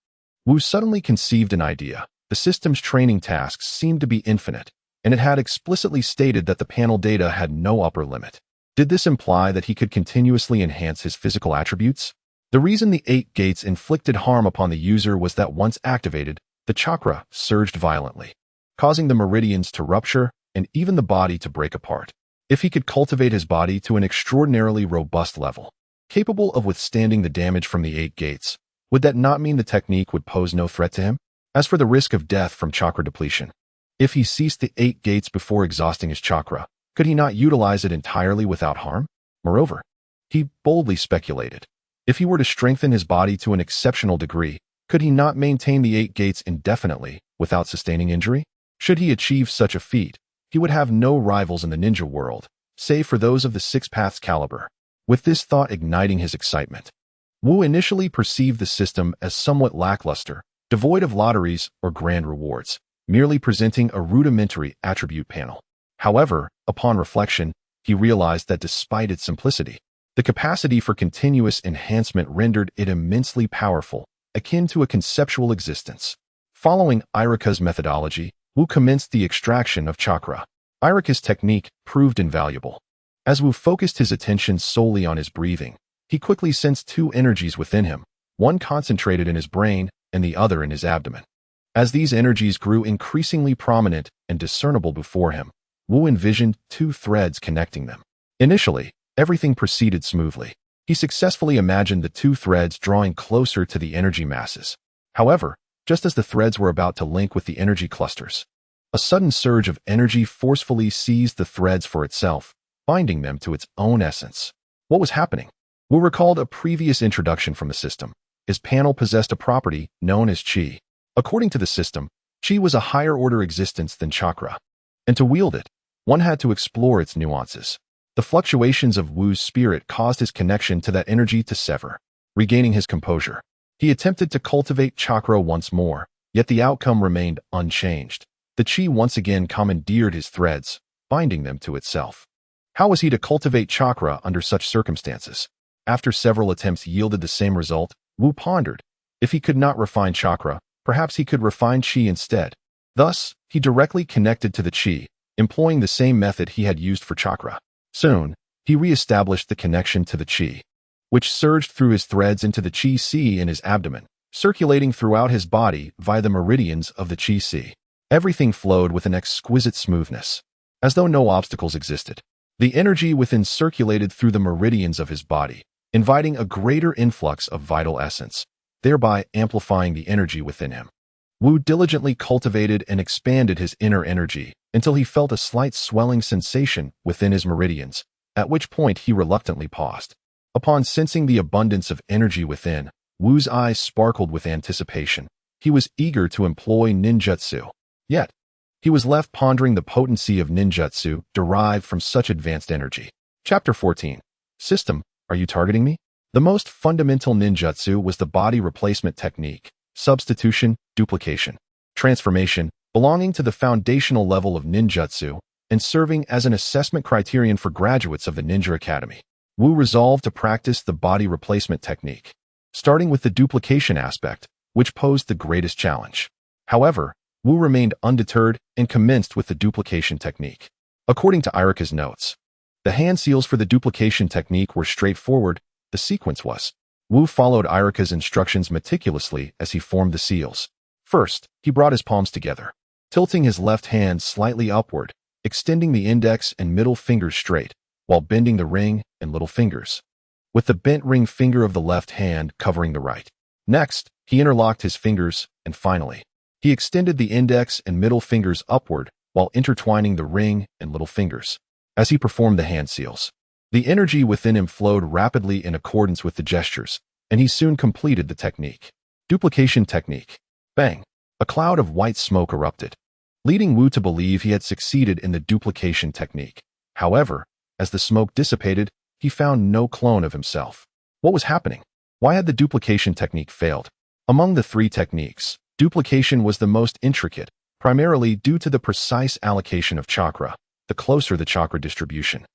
Wu suddenly conceived an idea. The system's training tasks seemed to be infinite, and it had explicitly stated that the panel data had no upper limit. Did this imply that he could continuously enhance his physical attributes? The reason the 8 gates inflicted harm upon the user was that once activated, the chakra surged violently, causing the meridians to rupture and even the body to break apart. If he could cultivate his body to an extraordinarily robust level, capable of withstanding the damage from the 8 gates, would that not mean the technique would pose no threat to him? As for the risk of death from chakra depletion, if he ceased the 8 gates before exhausting his chakra, could he not utilize it entirely without harm? Moreover, he boldly speculated, if he were to strengthen his body to an exceptional degree, could he not maintain the 8 gates indefinitely without sustaining injury? Should he achieve such a feat, he would have no rivals in the ninja world, save for those of the 6 Paths caliber. With this thought igniting his excitement, Wu initially perceived the system as somewhat lackluster, devoid of lotteries or grand rewards, merely presenting a rudimentary attribute panel. However, upon reflection, he realized that despite its simplicity, the capacity for continuous enhancement rendered it immensely powerful, akin to a conceptual existence. Following Irika's methodology, Wu commenced the extraction of chakra. Irika's technique proved invaluable. As Wu focused his attention solely on his breathing, he quickly sensed 2 energies within him, one concentrated in his brain and the other in his abdomen. As these energies grew increasingly prominent and discernible before him, Wu envisioned 2 threads connecting them. Initially, everything proceeded smoothly. He successfully imagined the 2 threads drawing closer to the energy masses. However, just as the threads were about to link with the energy clusters, a sudden surge of energy forcefully seized the threads for itself, binding them to its own essence. What was happening? Wu recalled a previous introduction from the system. His panel possessed a property known as chi. According to the system, chi was a higher-order existence than chakra, and to wield it, one had to explore its nuances. The fluctuations of Wu's spirit caused his connection to that energy to sever. Regaining his composure, he attempted to cultivate chakra once more, yet the outcome remained unchanged. The chi once again commandeered his threads, binding them to itself. How was he to cultivate chakra under such circumstances? After several attempts yielded the same result, Wu pondered. If he could not refine chakra, perhaps he could refine chi instead. Thus, he directly connected to the chi, employing the same method he had used for chakra. Soon, he re-established the connection to the chi, which surged through his threads into the chi si in his abdomen, circulating throughout his body via the meridians of the chi si. Everything flowed with an exquisite smoothness, as though no obstacles existed. The energy within circulated through the meridians of his body, inviting a greater influx of vital essence, thereby amplifying the energy within him. Wu diligently cultivated and expanded his inner energy until he felt a slight swelling sensation within his meridians, at which point he reluctantly paused. Upon sensing the abundance of energy within, Wu's eyes sparkled with anticipation. He was eager to employ ninjutsu. Yet, he was left pondering the potency of ninjutsu derived from such advanced energy. Chapter 14. System, are you targeting me? The most fundamental ninjutsu was the body replacement technique, substitution, duplication, transformation, belonging to the foundational level of ninjutsu and serving as an assessment criterion for graduates of the Ninja Academy. Wu resolved to practice the body replacement technique. starting with the duplication aspect, which posed the greatest challenge. However, Wu remained undeterred and commenced with the duplication technique. According to Irika's notes, the hand seals for the duplication technique were straightforward. The sequence was: Wu followed Irika's instructions meticulously as he formed the seals. First, he brought his palms together, tilting his left hand slightly upward, extending the index and middle fingers straight, while bending the ring and little fingers, with the bent ring finger of the left hand covering the right. Next, he interlocked his fingers, and finally, he extended the index and middle fingers upward while intertwining the ring and little fingers. As he performed the hand seals, the energy within him flowed rapidly in accordance with the gestures, and he soon completed the technique. Duplication technique. Bang! A cloud of white smoke erupted, leading Wu to believe he had succeeded in the duplication technique. However, as the smoke dissipated, he found no clone of himself. What was happening? Why had the duplication technique failed? Among the three techniques, duplication was the most intricate, primarily due to the precise allocation of chakra. The closer the chakra distribution,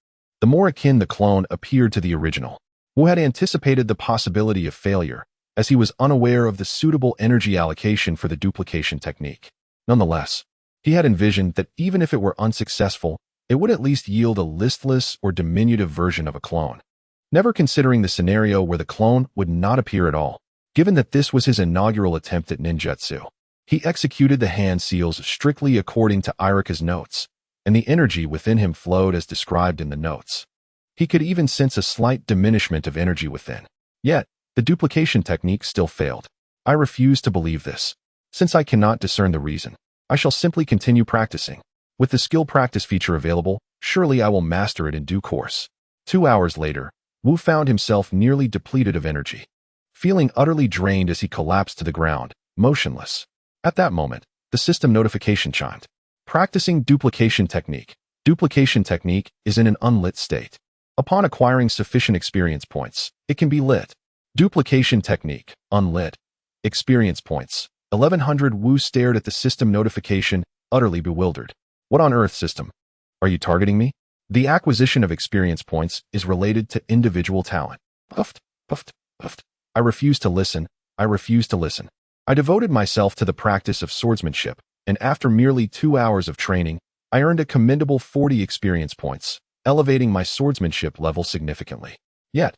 the more akin the clone appeared to the original. Wu had anticipated the possibility of failure, as he was unaware of the suitable energy allocation for the duplication technique. Nonetheless, he had envisioned that even if it were unsuccessful, it would at least yield a listless or diminutive version of a clone, never considering the scenario where the clone would not appear at all. Given that this was his inaugural attempt at ninjutsu, he executed the hand seals strictly according to Irika's notes, and the energy within him flowed as described in the notes. He could even sense a slight diminishment of energy within. Yet, the duplication technique still failed. I refuse to believe this. Since I cannot discern the reason, I shall simply continue practicing. With the skill practice feature available, surely I will master it in due course. 2 hours later, Wu found himself nearly depleted of energy, feeling utterly drained as he collapsed to the ground, motionless. At that moment, the system notification chimed. Practicing duplication technique. Duplication technique is in an unlit state. Upon acquiring sufficient experience points, it can be lit. Duplication technique, unlit. Experience points, 1100. Wu stared at the system notification, utterly bewildered. What on earth, system? Are you targeting me? The acquisition of experience points is related to individual talent. Puffed, puffed, puffed. I refuse to listen. I refuse to listen. I devoted myself to the practice of swordsmanship, and after merely 2 hours of training, I earned a commendable 40 experience points, elevating my swordsmanship level significantly. Yet,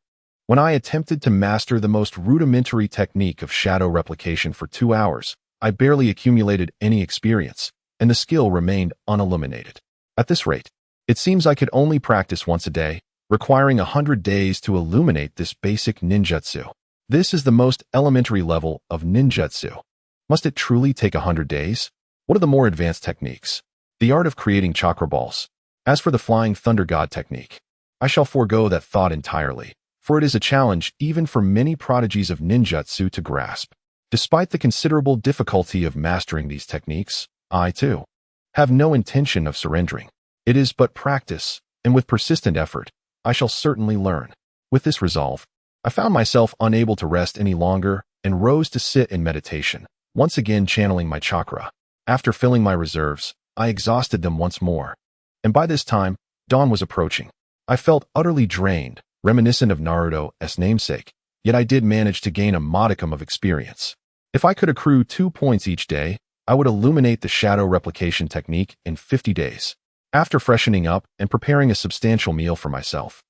when I attempted to master the most rudimentary technique of shadow replication for 2 hours, I barely accumulated any experience, and the skill remained unilluminated. At this rate, it seems I could only practice once a day, requiring 100 days to illuminate this basic ninjutsu. This is the most elementary level of ninjutsu. Must it truly take 100 days? What are the more advanced techniques? The art of creating chakra balls. As for the flying thunder god technique, I shall forego that thought entirely, for it is a challenge even for many prodigies of ninjutsu to grasp. Despite the considerable difficulty of mastering these techniques, I, too, have no intention of surrendering. It is but practice, and with persistent effort, I shall certainly learn. With this resolve, I found myself unable to rest any longer and rose to sit in meditation, once again channeling my chakra. After filling my reserves, I exhausted them once more, and by this time, dawn was approaching. I felt utterly drained, reminiscent of Naruto's namesake, yet I did manage to gain a modicum of experience. If I could accrue 2 points each day, I would illuminate the shadow replication technique in 50 days. After freshening up and preparing a substantial meal for myself,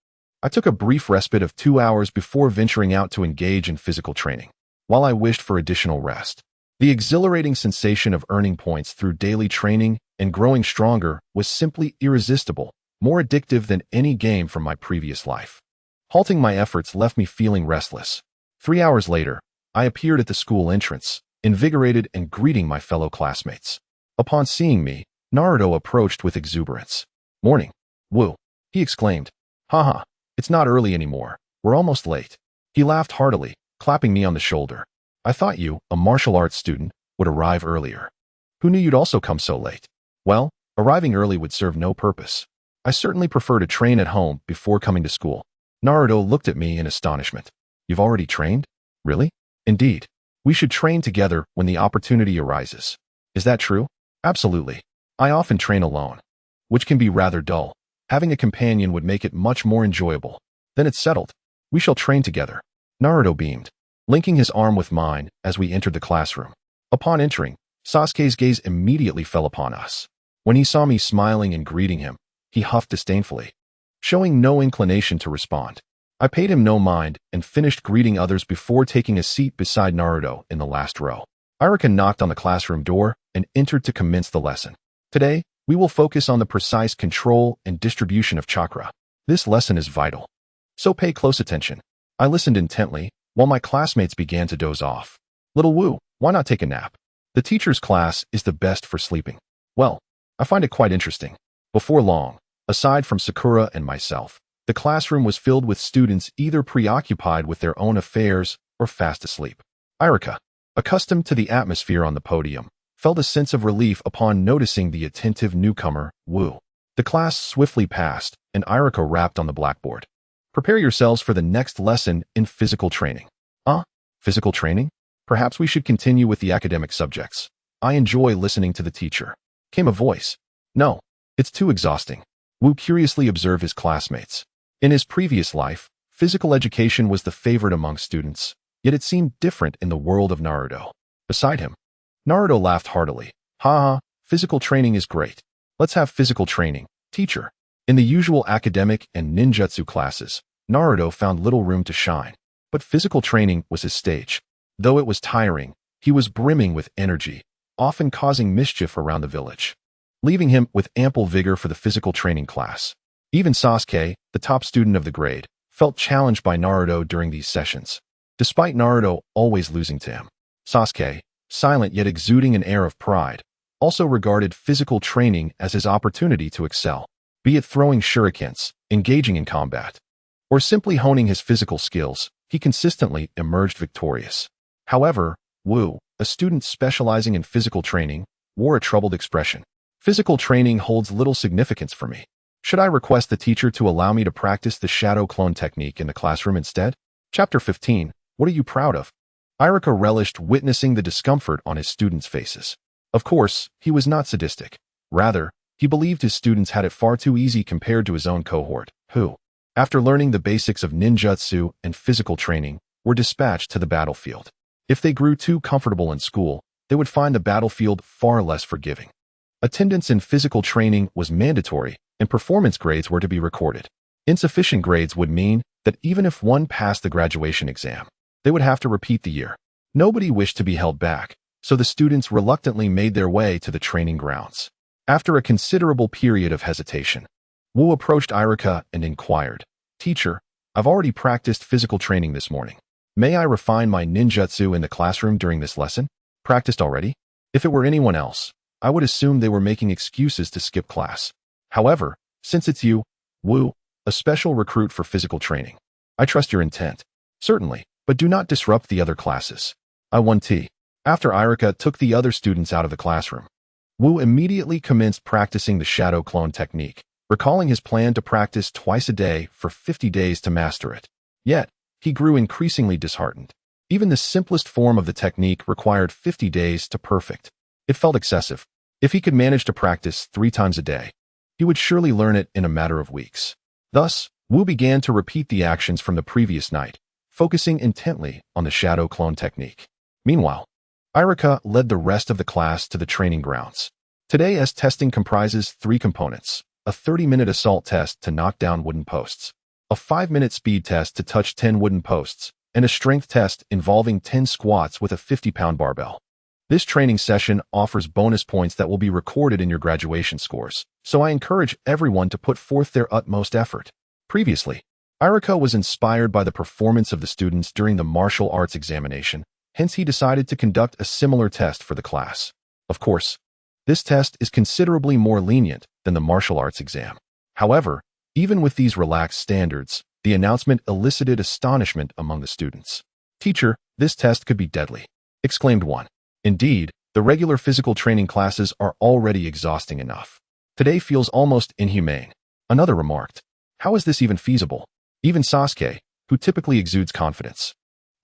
I took a brief respite of 2 hours before venturing out to engage in physical training. While I wished for additional rest, the exhilarating sensation of earning points through daily training and growing stronger was simply irresistible, more addictive than any game from my previous life. Halting my efforts left me feeling restless. 3 hours later, I appeared at the school entrance, invigorated and greeting my fellow classmates. Upon seeing me, Naruto approached with exuberance. "Morning, Wu," he exclaimed. "Haha, it's not early anymore. We're almost late." He laughed heartily, clapping me on the shoulder. "I thought you, a martial arts student, would arrive earlier. Who knew you'd also come so late?" "Well, arriving early would serve no purpose. I certainly prefer to train at home before coming to school." Naruto looked at me in astonishment. "You've already trained? Really?" "Indeed. We should train together when the opportunity arises." "Is that true?" "Absolutely. I often train alone, which can be rather dull. Having a companion would make it much more enjoyable." "Then it's settled. We shall train together." Naruto beamed. linking his arm with mine as we entered the classroom. Upon entering, Sasuke's gaze immediately fell upon us. When he saw me smiling and greeting him, he huffed disdainfully, showing no inclination to respond. I paid him no mind and finished greeting others before taking a seat beside Naruto in the last row. Iruka knocked on the classroom door and entered to commence the lesson. Today, we will focus on the precise control and distribution of chakra. This lesson is vital, so pay close attention. I listened intently while my classmates began to doze off. Little Wu, why not take a nap? The teacher's class is the best for sleeping. Well, I find it quite interesting. Before long, aside from Sakura and myself, the classroom was filled with students either preoccupied with their own affairs or fast asleep. Iruka, accustomed to the atmosphere on the podium, felt a sense of relief upon noticing the attentive newcomer, Wu. The class swiftly passed, and Iruka rapped on the blackboard. Prepare yourselves for the next lesson in physical training. Physical training? Perhaps we should continue with the academic subjects. I enjoy listening to the teacher. Came a voice. No, it's too exhausting. Wu curiously observed his classmates. In his previous life, physical education was the favorite among students, yet it seemed different in the world of Naruto. Beside him, Naruto laughed heartily. Ha, physical training is great. Let's have physical training, teacher. In the usual academic and ninjutsu classes, Naruto found little room to shine. But physical training was his stage. Though it was tiring, he was brimming with energy, often causing mischief around the village, leaving him with ample vigor for the physical training class. Even Sasuke, the top student of the grade, felt challenged by Naruto during these sessions. Despite Naruto always losing to him, Sasuke, silent yet exuding an air of pride, also regarded physical training as his opportunity to excel, be it throwing shurikens, engaging in combat, or simply honing his physical skills. He consistently emerged victorious. However, Wu, a student specializing in physical training, wore a troubled expression. Physical training holds little significance for me. Should I request the teacher to allow me to practice the shadow clone technique in the classroom instead? Chapter 15. What are you proud of? Iruka relished witnessing the discomfort on his students' faces. Of course, he was not sadistic. Rather, he believed his students had it far too easy compared to his own cohort, who, after learning the basics of ninjutsu and physical training, were dispatched to the battlefield. If they grew too comfortable in school, they would find the battlefield far less forgiving. Attendance in physical training was mandatory, and performance grades were to be recorded. Insufficient grades would mean that even if one passed the graduation exam, they would have to repeat the year. Nobody wished to be held back, so the students reluctantly made their way to the training grounds. After a considerable period of hesitation, Wu approached Iruka and inquired, "Teacher, I've already practiced physical training this morning. May I refine my ninjutsu in the classroom during this lesson?" Practiced already? If it were anyone else, I would assume they were making excuses to skip class. However, since it's you, Wu, a special recruit for physical training, I trust your intent. Certainly, but do not disrupt the other classes. I won tea. After Iruka took the other students out of the classroom, Wu immediately commenced practicing the shadow clone technique, recalling his plan to practice twice a day for 50 days to master it. Yet, he grew increasingly disheartened. Even the simplest form of the technique required 50 days to perfect. It felt excessive. If he could manage to practice 3 times a day, he would surely learn it in a matter of weeks. Thus, Wu began to repeat the actions from the previous night, focusing intently on the shadow clone technique. Meanwhile, Iruka led the rest of the class to the training grounds. Today's testing comprises 3 components: a 30-minute assault test to knock down wooden posts, a 5-minute speed test to touch 10 wooden posts, and a strength test involving 10 squats with a 50-pound barbell. This training session offers bonus points that will be recorded in your graduation scores, so I encourage everyone to put forth their utmost effort. Previously, Iruka was inspired by the performance of the students during the martial arts examination, hence he decided to conduct a similar test for the class. Of course, this test is considerably more lenient than the martial arts exam. However, even with these relaxed standards, the announcement elicited astonishment among the students. "Teacher, this test could be deadly," exclaimed one. Indeed, the regular physical training classes are already exhausting enough. Today feels almost inhumane. Another remarked, "How is this even feasible?" Even Sasuke, who typically exudes confidence,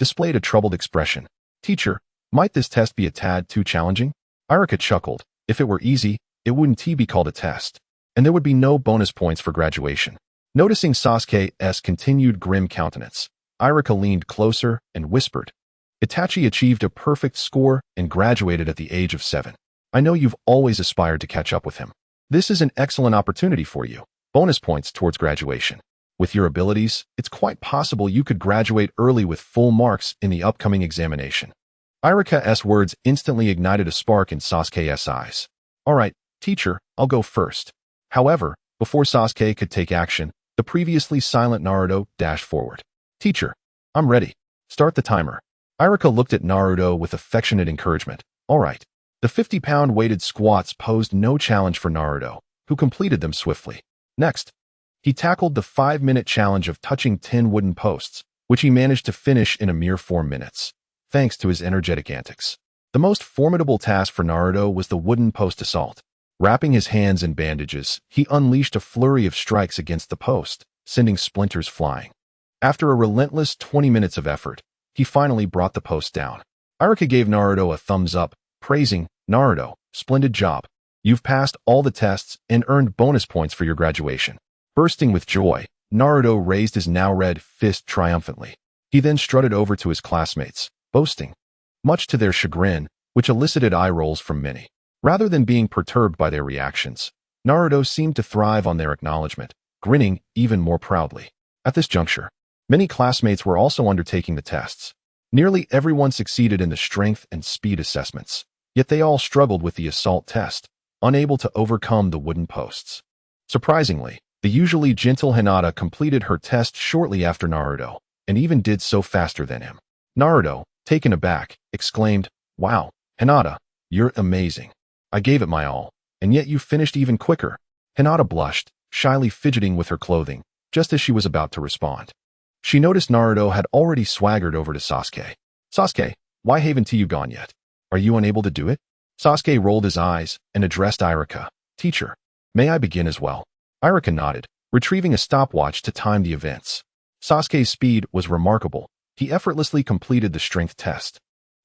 displayed a troubled expression. "Teacher, might this test be a tad too challenging?" Iruka chuckled. If it were easy, it wouldn't be called a test, and there would be no bonus points for graduation. Noticing Sasuke's continued grim countenance, Iruka leaned closer and whispered, Itachi achieved a perfect score and graduated at the age of 7. I know you've always aspired to catch up with him. This is an excellent opportunity for you. Bonus points towards graduation. With your abilities, it's quite possible you could graduate early with full marks in the upcoming examination. Irika's words instantly ignited a spark in Sasuke's eyes. Alright, teacher, I'll go first. However, before Sasuke could take action, the previously silent Naruto dashed forward. Teacher, I'm ready. Start the timer. Irika looked at Naruto with affectionate encouragement. Alright. The 50-pound weighted squats posed no challenge for Naruto, who completed them swiftly. Next, he tackled the 5-minute challenge of touching 10 wooden posts, which he managed to finish in a mere 4 minutes, thanks to his energetic antics. The most formidable task for Naruto was the wooden post assault. Wrapping his hands in bandages, he unleashed a flurry of strikes against the post, sending splinters flying. After a relentless 20 minutes of effort, he finally brought the post down. Irika gave Naruto a thumbs up, praising, Naruto, splendid job. You've passed all the tests and earned bonus points for your graduation. Bursting with joy, Naruto raised his now red fist triumphantly. He then strutted over to his classmates, boasting, much to their chagrin, which elicited eye rolls from many. Rather than being perturbed by their reactions, Naruto seemed to thrive on their acknowledgement, grinning even more proudly. At this juncture, many classmates were also undertaking the tests. Nearly everyone succeeded in the strength and speed assessments, yet they all struggled with the assault test, unable to overcome the wooden posts. Surprisingly, the usually gentle Hinata completed her test shortly after Naruto, and even did so faster than him. Naruto, taken aback, exclaimed, Wow, Hinata, you're amazing. I gave it my all, and yet you finished even quicker. Hinata blushed, shyly fidgeting with her clothing, just as she was about to respond. She noticed Naruto had already swaggered over to Sasuke. Sasuke, why haven't you gone yet? Are you unable to do it? Sasuke rolled his eyes and addressed Irika. Teacher, may I begin as well? Irika nodded, retrieving a stopwatch to time the events. Sasuke's speed was remarkable. He effortlessly completed the strength test,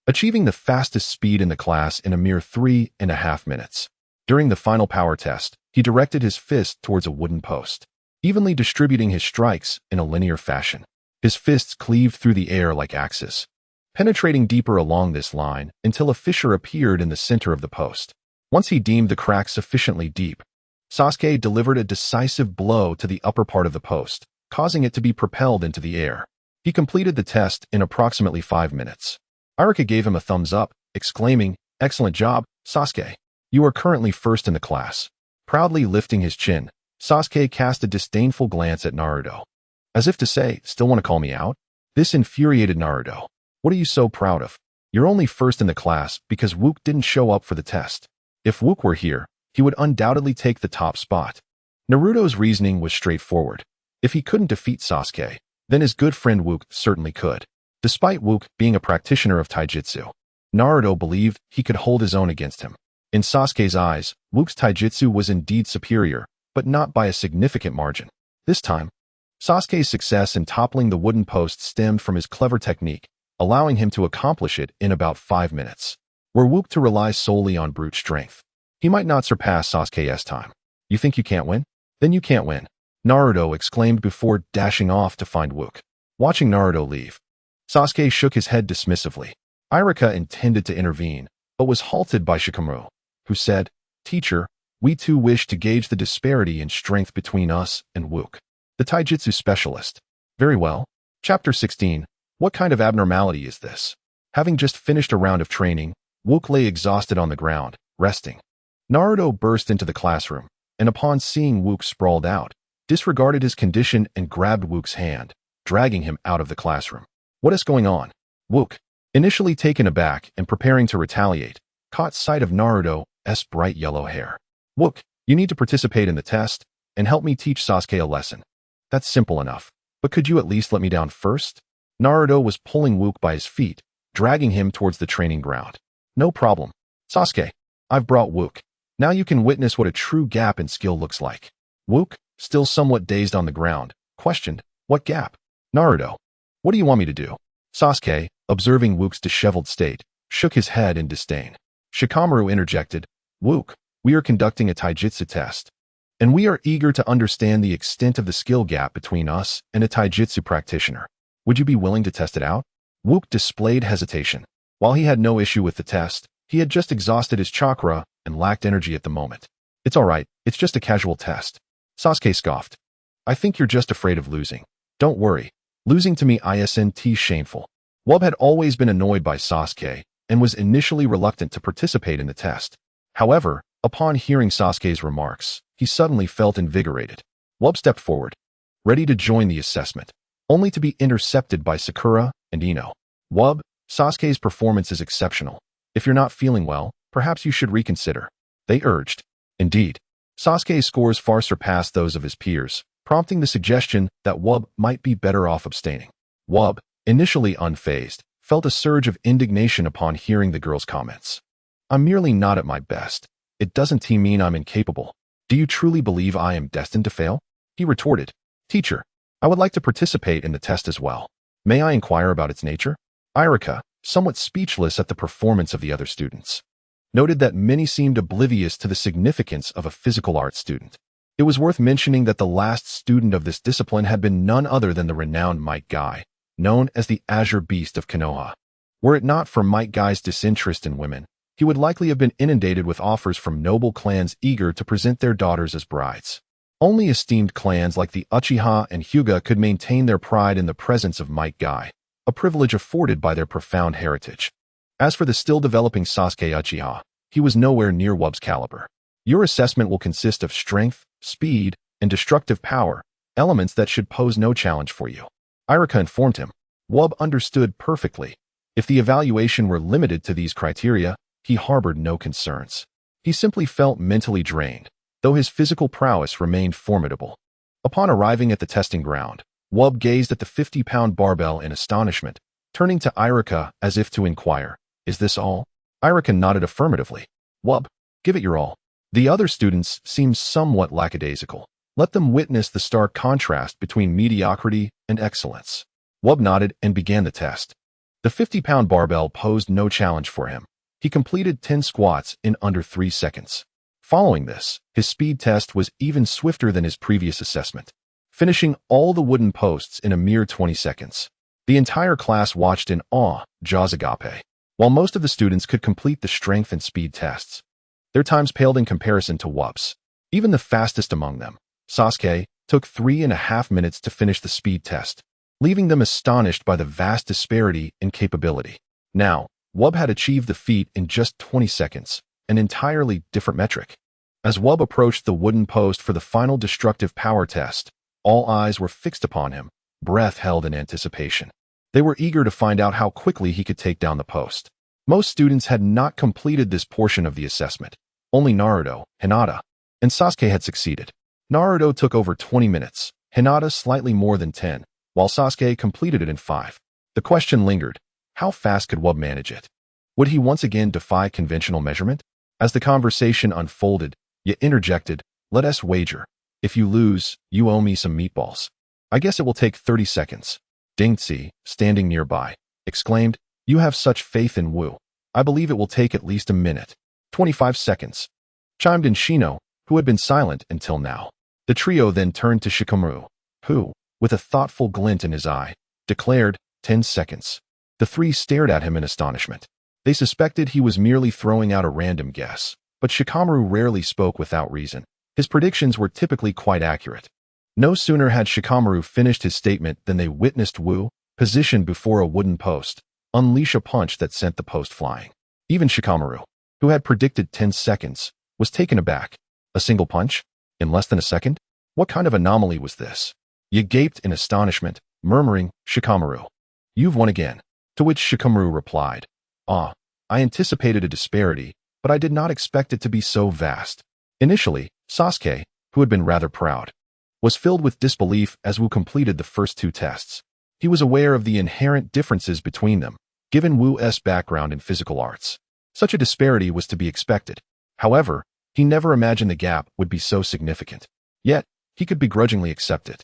achieving the fastest speed in the class in a mere 3.5 minutes. During the final power test, he directed his fist towards a wooden post, evenly distributing his strikes in a linear fashion. His fists cleaved through the air like axes, penetrating deeper along this line until a fissure appeared in the center of the post. Once he deemed the crack sufficiently deep, Sasuke delivered a decisive blow to the upper part of the post, causing it to be propelled into the air. He completed the test in approximately 5 minutes. Irika gave him a thumbs up, exclaiming, Excellent job, Sasuke. You are currently first in the class. Proudly lifting his chin, Sasuke cast a disdainful glance at Naruto, as if to say, Still want to call me out? This infuriated Naruto. What are you so proud of? You're only first in the class because Wook didn't show up for the test. If Wook were here, he would undoubtedly take the top spot. Naruto's reasoning was straightforward. If he couldn't defeat Sasuke, then his good friend Wook certainly could. Despite Wook being a practitioner of taijutsu, Naruto believed he could hold his own against him. In Sasuke's eyes, Wook's taijutsu was indeed superior, but not by a significant margin. This time, Sasuke's success in toppling the wooden post stemmed from his clever technique, allowing him to accomplish it in about 5 minutes. Were Wook to rely solely on brute strength, he might not surpass Sasuke's time. You think you can't win? Then you can't win, Naruto exclaimed before dashing off to find Wook. Watching Naruto leave, Sasuke shook his head dismissively. Irika intended to intervene, but was halted by Shikamaru, who said, Teacher, we too wish to gauge the disparity in strength between us and Wook, the taijutsu specialist. Very well. Chapter 16. What kind of abnormality is this? Having just finished a round of training, Wook lay exhausted on the ground, resting. Naruto burst into the classroom, and upon seeing Wook sprawled out, disregarded his condition and grabbed Wook's hand, dragging him out of the classroom. What is going on? Wook, initially taken aback and preparing to retaliate, caught sight of Naruto's bright yellow hair. Wook, you need to participate in the test and help me teach Sasuke a lesson. That's simple enough, but could you at least let me down first? Naruto was pulling Wook by his feet, dragging him towards the training ground. No problem. Sasuke, I've brought Wook. Now you can witness what a true gap in skill looks like. Wook, still somewhat dazed on the ground, questioned, What gap? Naruto, what do you want me to do? Sasuke, observing Wook's disheveled state, shook his head in disdain. Shikamaru interjected, Wook, we are conducting a taijutsu test, and we are eager to understand the extent of the skill gap between us and a taijutsu practitioner. Would you be willing to test it out? Wook displayed hesitation. While he had no issue with the test, he had just exhausted his chakra and lacked energy at the moment. It's alright, it's just a casual test. Sasuke scoffed. I think you're just afraid of losing. Don't worry. Losing to me isn't shameful. Wub had always been annoyed by Sasuke and was initially reluctant to participate in the test. However, upon hearing Sasuke's remarks, he suddenly felt invigorated. Wub stepped forward, ready to join the assessment, only to be intercepted by Sakura and Ino. Wub, Sasuke's performance is exceptional. If you're not feeling well, perhaps you should reconsider. They urged. Indeed, Sasuke's scores far surpassed those of his peers, prompting the suggestion that Wub might be better off abstaining. Wub, initially unfazed, felt a surge of indignation upon hearing the girl's comments. I'm merely not at my best. It doesn't mean I'm incapable. Do you truly believe I am destined to fail? He retorted. Teacher, I would like to participate in the test as well. May I inquire about its nature? Irika, somewhat speechless at the performance of the other students, noted that many seemed oblivious to the significance of a physical arts student. It was worth mentioning that the last student of this discipline had been none other than the renowned Might Guy, known as the Azure Beast of Konoha. Were it not for Might Guy's disinterest in women, he would likely have been inundated with offers from noble clans eager to present their daughters as brides. Only esteemed clans like the Uchiha and Hyuga could maintain their pride in the presence of Might Guy, a privilege afforded by their profound heritage. As for the still developing Sasuke Uchiha, he was nowhere near Wub's caliber. Your assessment will consist of strength, speed, and destructive power, elements that should pose no challenge for you. Irika informed him. Wub understood perfectly. If the evaluation were limited to these criteria, he harbored no concerns. He simply felt mentally drained, though his physical prowess remained formidable. Upon arriving at the testing ground, Wub gazed at the 50-pound barbell in astonishment, turning to Irika as if to inquire, Is this all? Irika nodded affirmatively. Wub, give it your all. The other students seemed somewhat lackadaisical. Let them witness the stark contrast between mediocrity and excellence. Wub nodded and began the test. The 50-pound barbell posed no challenge for him. He completed 10 squats in under 3 seconds. Following this, his speed test was even swifter than his previous assessment, finishing all the wooden posts in a mere 20 seconds. The entire class watched in awe, jaws agape, while most of the students could complete the strength and speed tests. Their times paled in comparison to Wub's. Even the fastest among them, Sasuke, took 3.5 minutes to finish the speed test, leaving them astonished by the vast disparity in capability. Now, Wub had achieved the feat in just 20 seconds, an entirely different metric. As Wub approached the wooden post for the final destructive power test, all eyes were fixed upon him, breath held in anticipation. They were eager to find out how quickly he could take down the post. Most students had not completed this portion of the assessment. Only Naruto, Hinata, and Sasuke had succeeded. Naruto took over 20 minutes, Hinata slightly more than 10, while Sasuke completed it in 5. The question lingered. How fast could Wub manage it? Would he once again defy conventional measurement? As the conversation unfolded, Ye interjected, Let us wager. If you lose, you owe me some meatballs. I guess it will take 30 seconds. Dingtsi, standing nearby, exclaimed, You have such faith in Wu. I believe it will take at least a minute. 25 seconds. Chimed in Shino, who had been silent until now. The trio then turned to Shikamaru, who, with a thoughtful glint in his eye, declared, 10 seconds. The three stared at him in astonishment. They suspected he was merely throwing out a random guess, but Shikamaru rarely spoke without reason. His predictions were typically quite accurate. No sooner had Shikamaru finished his statement than they witnessed Wu, positioned before a wooden post, unleash a punch that sent the post flying. Even Shikamaru, who had predicted 10 seconds, was taken aback. A single punch? In less than a second? What kind of anomaly was this? Ye gaped in astonishment, murmuring, Shikamaru, You've won again. To which Shikamaru replied, I anticipated a disparity, but I did not expect it to be so vast. Initially, Sasuke, who had been rather proud, was filled with disbelief as Wu completed the first 2 tests. He was aware of the inherent differences between them, given Wu's background in physical arts. Such a disparity was to be expected. However, he never imagined the gap would be so significant. Yet, he could begrudgingly accept it.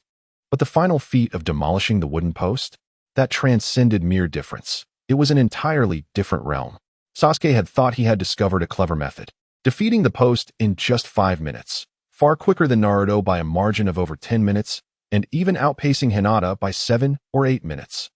But the final feat of demolishing the wooden post? That transcended mere difference. It was an entirely different realm. Sasuke had thought he had discovered a clever method, defeating the post in just 5 minutes, far quicker than Naruto by a margin of over 10 minutes, and even outpacing Hinata by 7 or 8 minutes.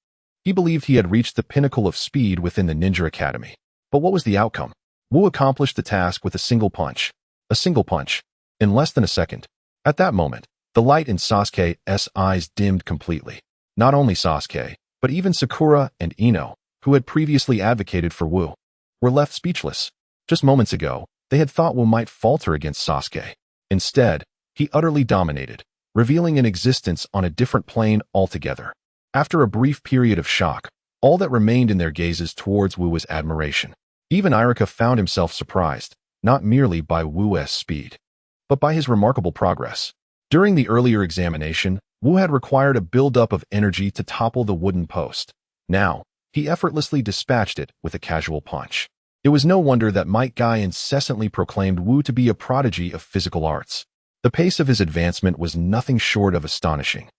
He believed he had reached the pinnacle of speed within the Ninja Academy. But what was the outcome? Wu accomplished the task with a single punch. A single punch. In less than a second. At that moment, the light in Sasuke's eyes dimmed completely. Not only Sasuke, but even Sakura and Ino, who had previously advocated for Wu, were left speechless. Just moments ago, they had thought Wu might falter against Sasuke. Instead, he utterly dominated, revealing an existence on a different plane altogether. After a brief period of shock, all that remained in their gazes towards Wu was admiration. Even Iruka found himself surprised, not merely by Wu's speed, but by his remarkable progress. During the earlier examination, Wu had required a buildup of energy to topple the wooden post. Now, he effortlessly dispatched it with a casual punch. It was no wonder that Might Guy incessantly proclaimed Wu to be a prodigy of physical arts. The pace of his advancement was nothing short of astonishing.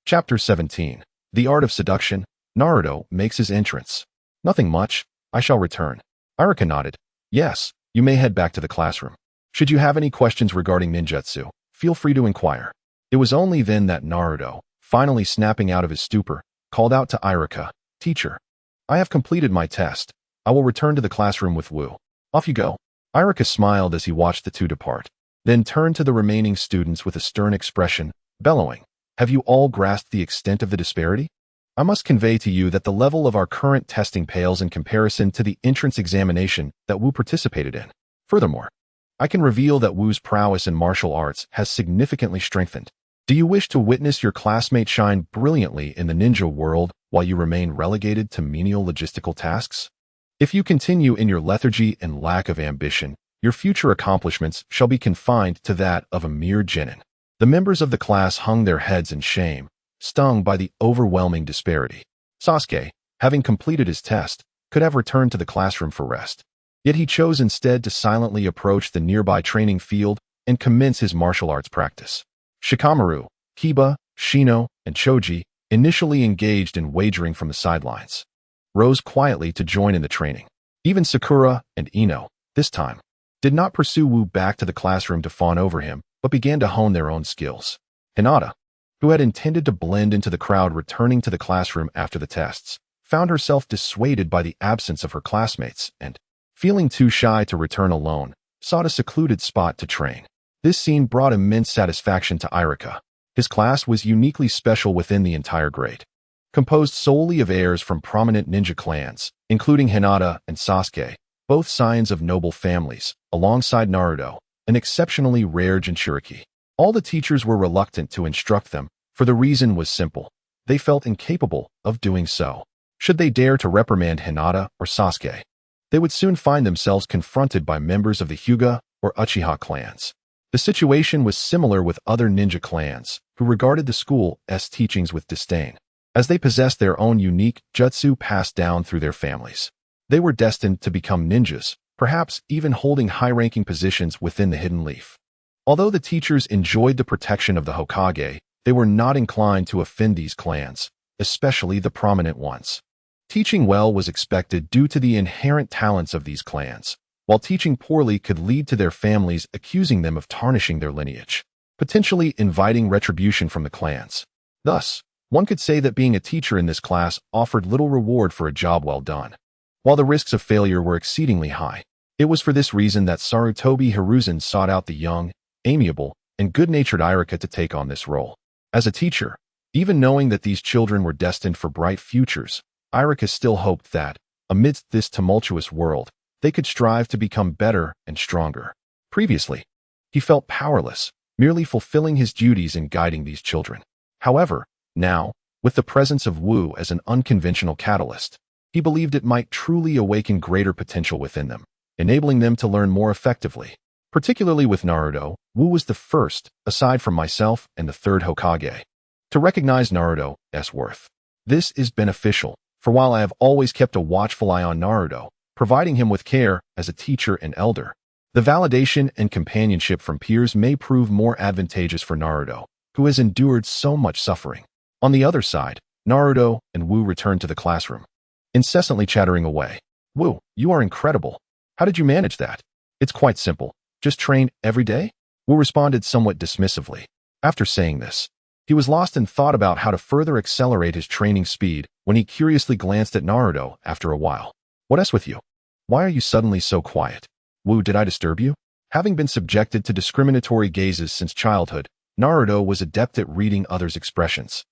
Chapter 17. The Art of Seduction. Naruto makes his entrance. Nothing much. I shall return. Iruka nodded. Yes, you may head back to the classroom. Should you have any questions regarding ninjutsu, feel free to inquire. It was only then that Naruto, finally snapping out of his stupor, called out to Iruka, Teacher, I have completed my test. I will return to the classroom with Wu. Off you go. Iruka smiled as he watched the two depart, then turned to the remaining students with a stern expression, bellowing, Have you all grasped the extent of the disparity? I must convey to you that the level of our current testing pales in comparison to the entrance examination that Wu participated in. Furthermore, I can reveal that Wu's prowess in martial arts has significantly strengthened. Do you wish to witness your classmate shine brilliantly in the ninja world while you remain relegated to menial logistical tasks? If you continue in your lethargy and lack of ambition, your future accomplishments shall be confined to that of a mere genin. The members of the class hung their heads in shame, stung by the overwhelming disparity. Sasuke, having completed his test, could have returned to the classroom for rest. Yet he chose instead to silently approach the nearby training field and commence his martial arts practice. Shikamaru, Kiba, Shino, and Choji, initially engaged in wagering from the sidelines, rose quietly to join in the training. Even Sakura and Ino, this time, did not pursue Wu back to the classroom to fawn over him, but began to hone their own skills. Hinata, who had intended to blend into the crowd returning to the classroom after the tests, found herself dissuaded by the absence of her classmates and, feeling too shy to return alone, sought a secluded spot to train. This scene brought immense satisfaction to Iruka. His class was uniquely special within the entire grade. Composed solely of heirs from prominent ninja clans, including Hinata and Sasuke, both scions of noble families, alongside Naruto, an exceptionally rare Jinchuriki. All the teachers were reluctant to instruct them, for the reason was simple. They felt incapable of doing so. Should they dare to reprimand Hinata or Sasuke, they would soon find themselves confronted by members of the Hyuga or Uchiha clans. The situation was similar with other ninja clans, who regarded the school's teachings with disdain, as they possessed their own unique jutsu passed down through their families. They were destined to become ninjas, perhaps even holding high-ranking positions within the Hidden Leaf. Although the teachers enjoyed the protection of the Hokage, they were not inclined to offend these clans, especially the prominent ones. Teaching well was expected due to the inherent talents of these clans, while teaching poorly could lead to their families accusing them of tarnishing their lineage, potentially inviting retribution from the clans. Thus, one could say that being a teacher in this class offered little reward for a job well done. While the risks of failure were exceedingly high, it was for this reason that Sarutobi Hiruzen sought out the young, amiable, and good-natured Iruka to take on this role. As a teacher, even knowing that these children were destined for bright futures, Iruka still hoped that, amidst this tumultuous world, they could strive to become better and stronger. Previously, he felt powerless, merely fulfilling his duties in guiding these children. However, now, with the presence of Wu as an unconventional catalyst, he believed it might truly awaken greater potential within them, enabling them to learn more effectively. Particularly with Naruto, Wu was the first, aside from myself and the third Hokage, to recognize Naruto's worth. This is beneficial, for while I have always kept a watchful eye on Naruto, providing him with care as a teacher and elder, the validation and companionship from peers may prove more advantageous for Naruto, who has endured so much suffering. On the other side, Naruto and Wu returned to the classroom, incessantly chattering away. Wu, you are incredible. How did you manage that? It's quite simple. Just train every day? Wu responded somewhat dismissively. After saying this, He was lost in thought about how to further accelerate his training speed when he curiously glanced at Naruto after a while. "What's with you? Why are you suddenly so quiet? Wu, did I disturb you?" Having been subjected to discriminatory gazes since childhood, Naruto was adept at reading others' expressions.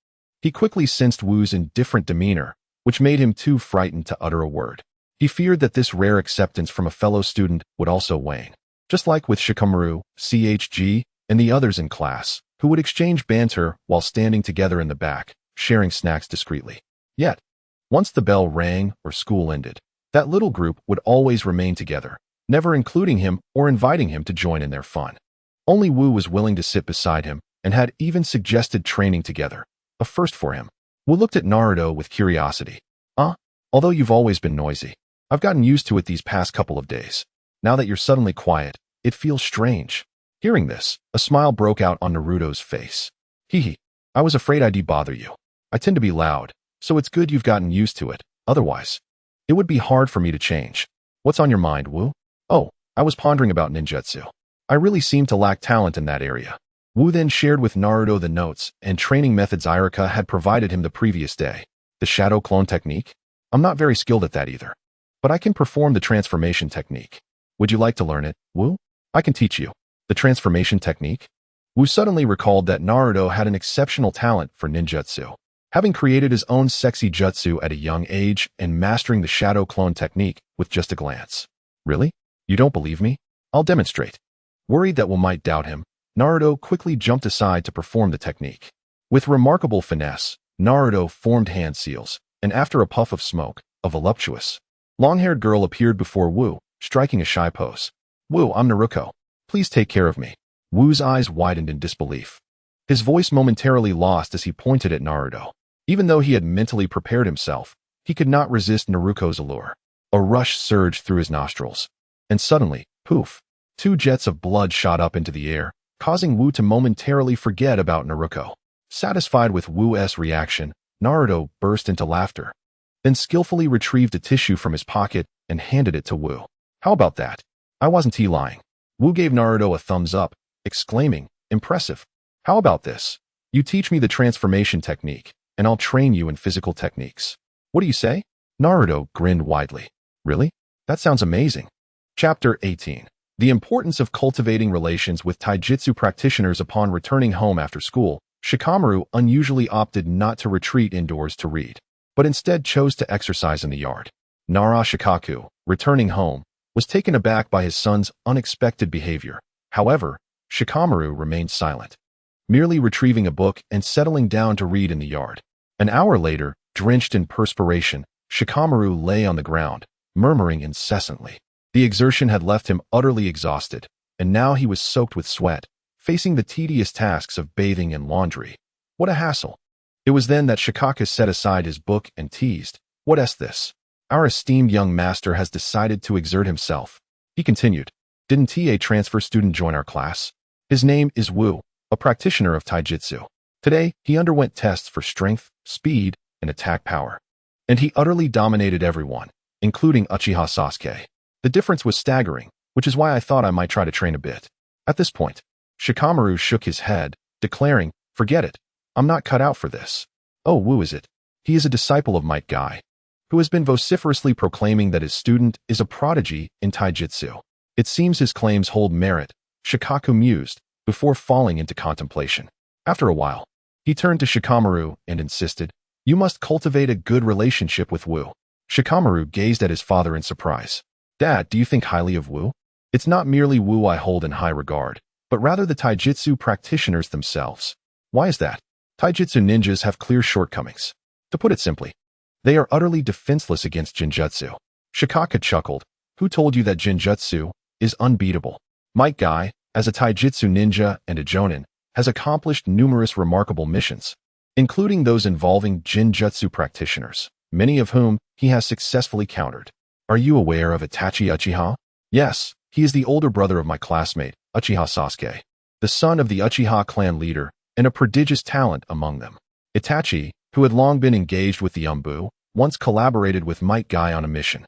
He quickly sensed Wu's indifferent demeanor, which made him too frightened to utter a word. He feared that this rare acceptance from a fellow student would also wane. Just like with Shikamaru, CHG, and the others in class, who would exchange banter while standing together in the back, sharing snacks discreetly. Yet, once the bell rang or school ended, that little group would always remain together, never including him or inviting him to join in their fun. Only Wu was willing to sit beside him and had even suggested training together, a first for him. Wu looked at Naruto with curiosity. Although you've always been noisy, I've gotten used to it these past couple of days. Now that you're suddenly quiet, it feels strange." Hearing this, a smile broke out on Naruto's face. "Hee, I was afraid I'd bother you. I tend to be loud, so it's good you've gotten used to it. Otherwise, it would be hard for me to change. What's on your mind, Wu?" "Oh, I was pondering about ninjutsu. I really seem to lack talent in that area." Wu then shared with Naruto the notes and training methods Irika had provided him the previous day. "The shadow clone technique? I'm not very skilled at that either. But I can perform the transformation technique. Would you like to learn it, Wu? I can teach you." The transformation technique? Wu suddenly recalled that Naruto had an exceptional talent for ninjutsu, having created his own sexy jutsu at a young age and mastering the shadow clone technique with just a glance. "Really? You don't believe me? I'll demonstrate." Worried that Wu might doubt him, Naruto quickly jumped aside to perform the technique. With remarkable finesse, Naruto formed hand seals, and after a puff of smoke, a voluptuous, long-haired girl appeared before Wu, striking a shy pose. "Wu, I'm Naruto. Please take care of me." Wu's eyes widened in disbelief. His voice momentarily lost as he pointed at Naruto. Even though he had mentally prepared himself, he could not resist Naruto's allure. A rush surged through his nostrils. And suddenly, poof, 2 jets of blood shot up into the air, causing Wu to momentarily forget about Naruto. Satisfied with Wu's reaction, Naruto burst into laughter, then skillfully retrieved a tissue from his pocket and handed it to Wu. "How about that? I wasn't lying." Wu gave Naruto a thumbs up, exclaiming, "Impressive. How about this? You teach me the transformation technique, and I'll train you in physical techniques. What do you say?" Naruto grinned widely. "Really? That sounds amazing." Chapter 18. The importance of cultivating relations with taijutsu practitioners. Upon returning home after school, Shikamaru unusually opted not to retreat indoors to read, but instead chose to exercise in the yard. Nara Shikaku, returning home, was taken aback by his son's unexpected behavior. However, Shikamaru remained silent, merely retrieving a book and settling down to read in the yard. An hour later, drenched in perspiration, Shikamaru lay on the ground, murmuring incessantly. The exertion had left him utterly exhausted, and now he was soaked with sweat, facing the tedious tasks of bathing and laundry. What a hassle. It was then that Shikaku set aside his book and teased, "What's this? Our esteemed young master has decided to exert himself." He continued, "Didn't a transfer student join our class? His name is Wu, a practitioner of taijutsu. Today, he underwent tests for strength, speed, and attack power. And he utterly dominated everyone, including Uchiha Sasuke. The difference was staggering, which is why I thought I might try to train a bit." At this point, Shikamaru shook his head, declaring, "Forget it. I'm not cut out for this." "Oh, Wu is it? He is a disciple of Might Guy, who has been vociferously proclaiming that his student is a prodigy in taijutsu. It seems his claims hold merit," Shikaku mused, before falling into contemplation. After a while, he turned to Shikamaru and insisted, "You must cultivate a good relationship with Wu." Shikamaru gazed at his father in surprise. "Dad, do you think highly of Wu?" "It's not merely Wu I hold in high regard, but rather the taijutsu practitioners themselves." "Why is that?" "Taijutsu ninjas have clear shortcomings. To put it simply, they are utterly defenseless against Jinjutsu." Shikaka chuckled. "Who told you that Jinjutsu is unbeatable?" Might Guy, as a taijutsu ninja and a jonin, has accomplished numerous remarkable missions, including those involving Jinjutsu practitioners, many of whom he has successfully countered. "Are you aware of Itachi Uchiha?" "Yes, he is the older brother of my classmate, Uchiha Sasuke, the son of the Uchiha clan leader and a prodigious talent among them." Itachi, who had long been engaged with the Umbu, once collaborated with Might Guy on a mission.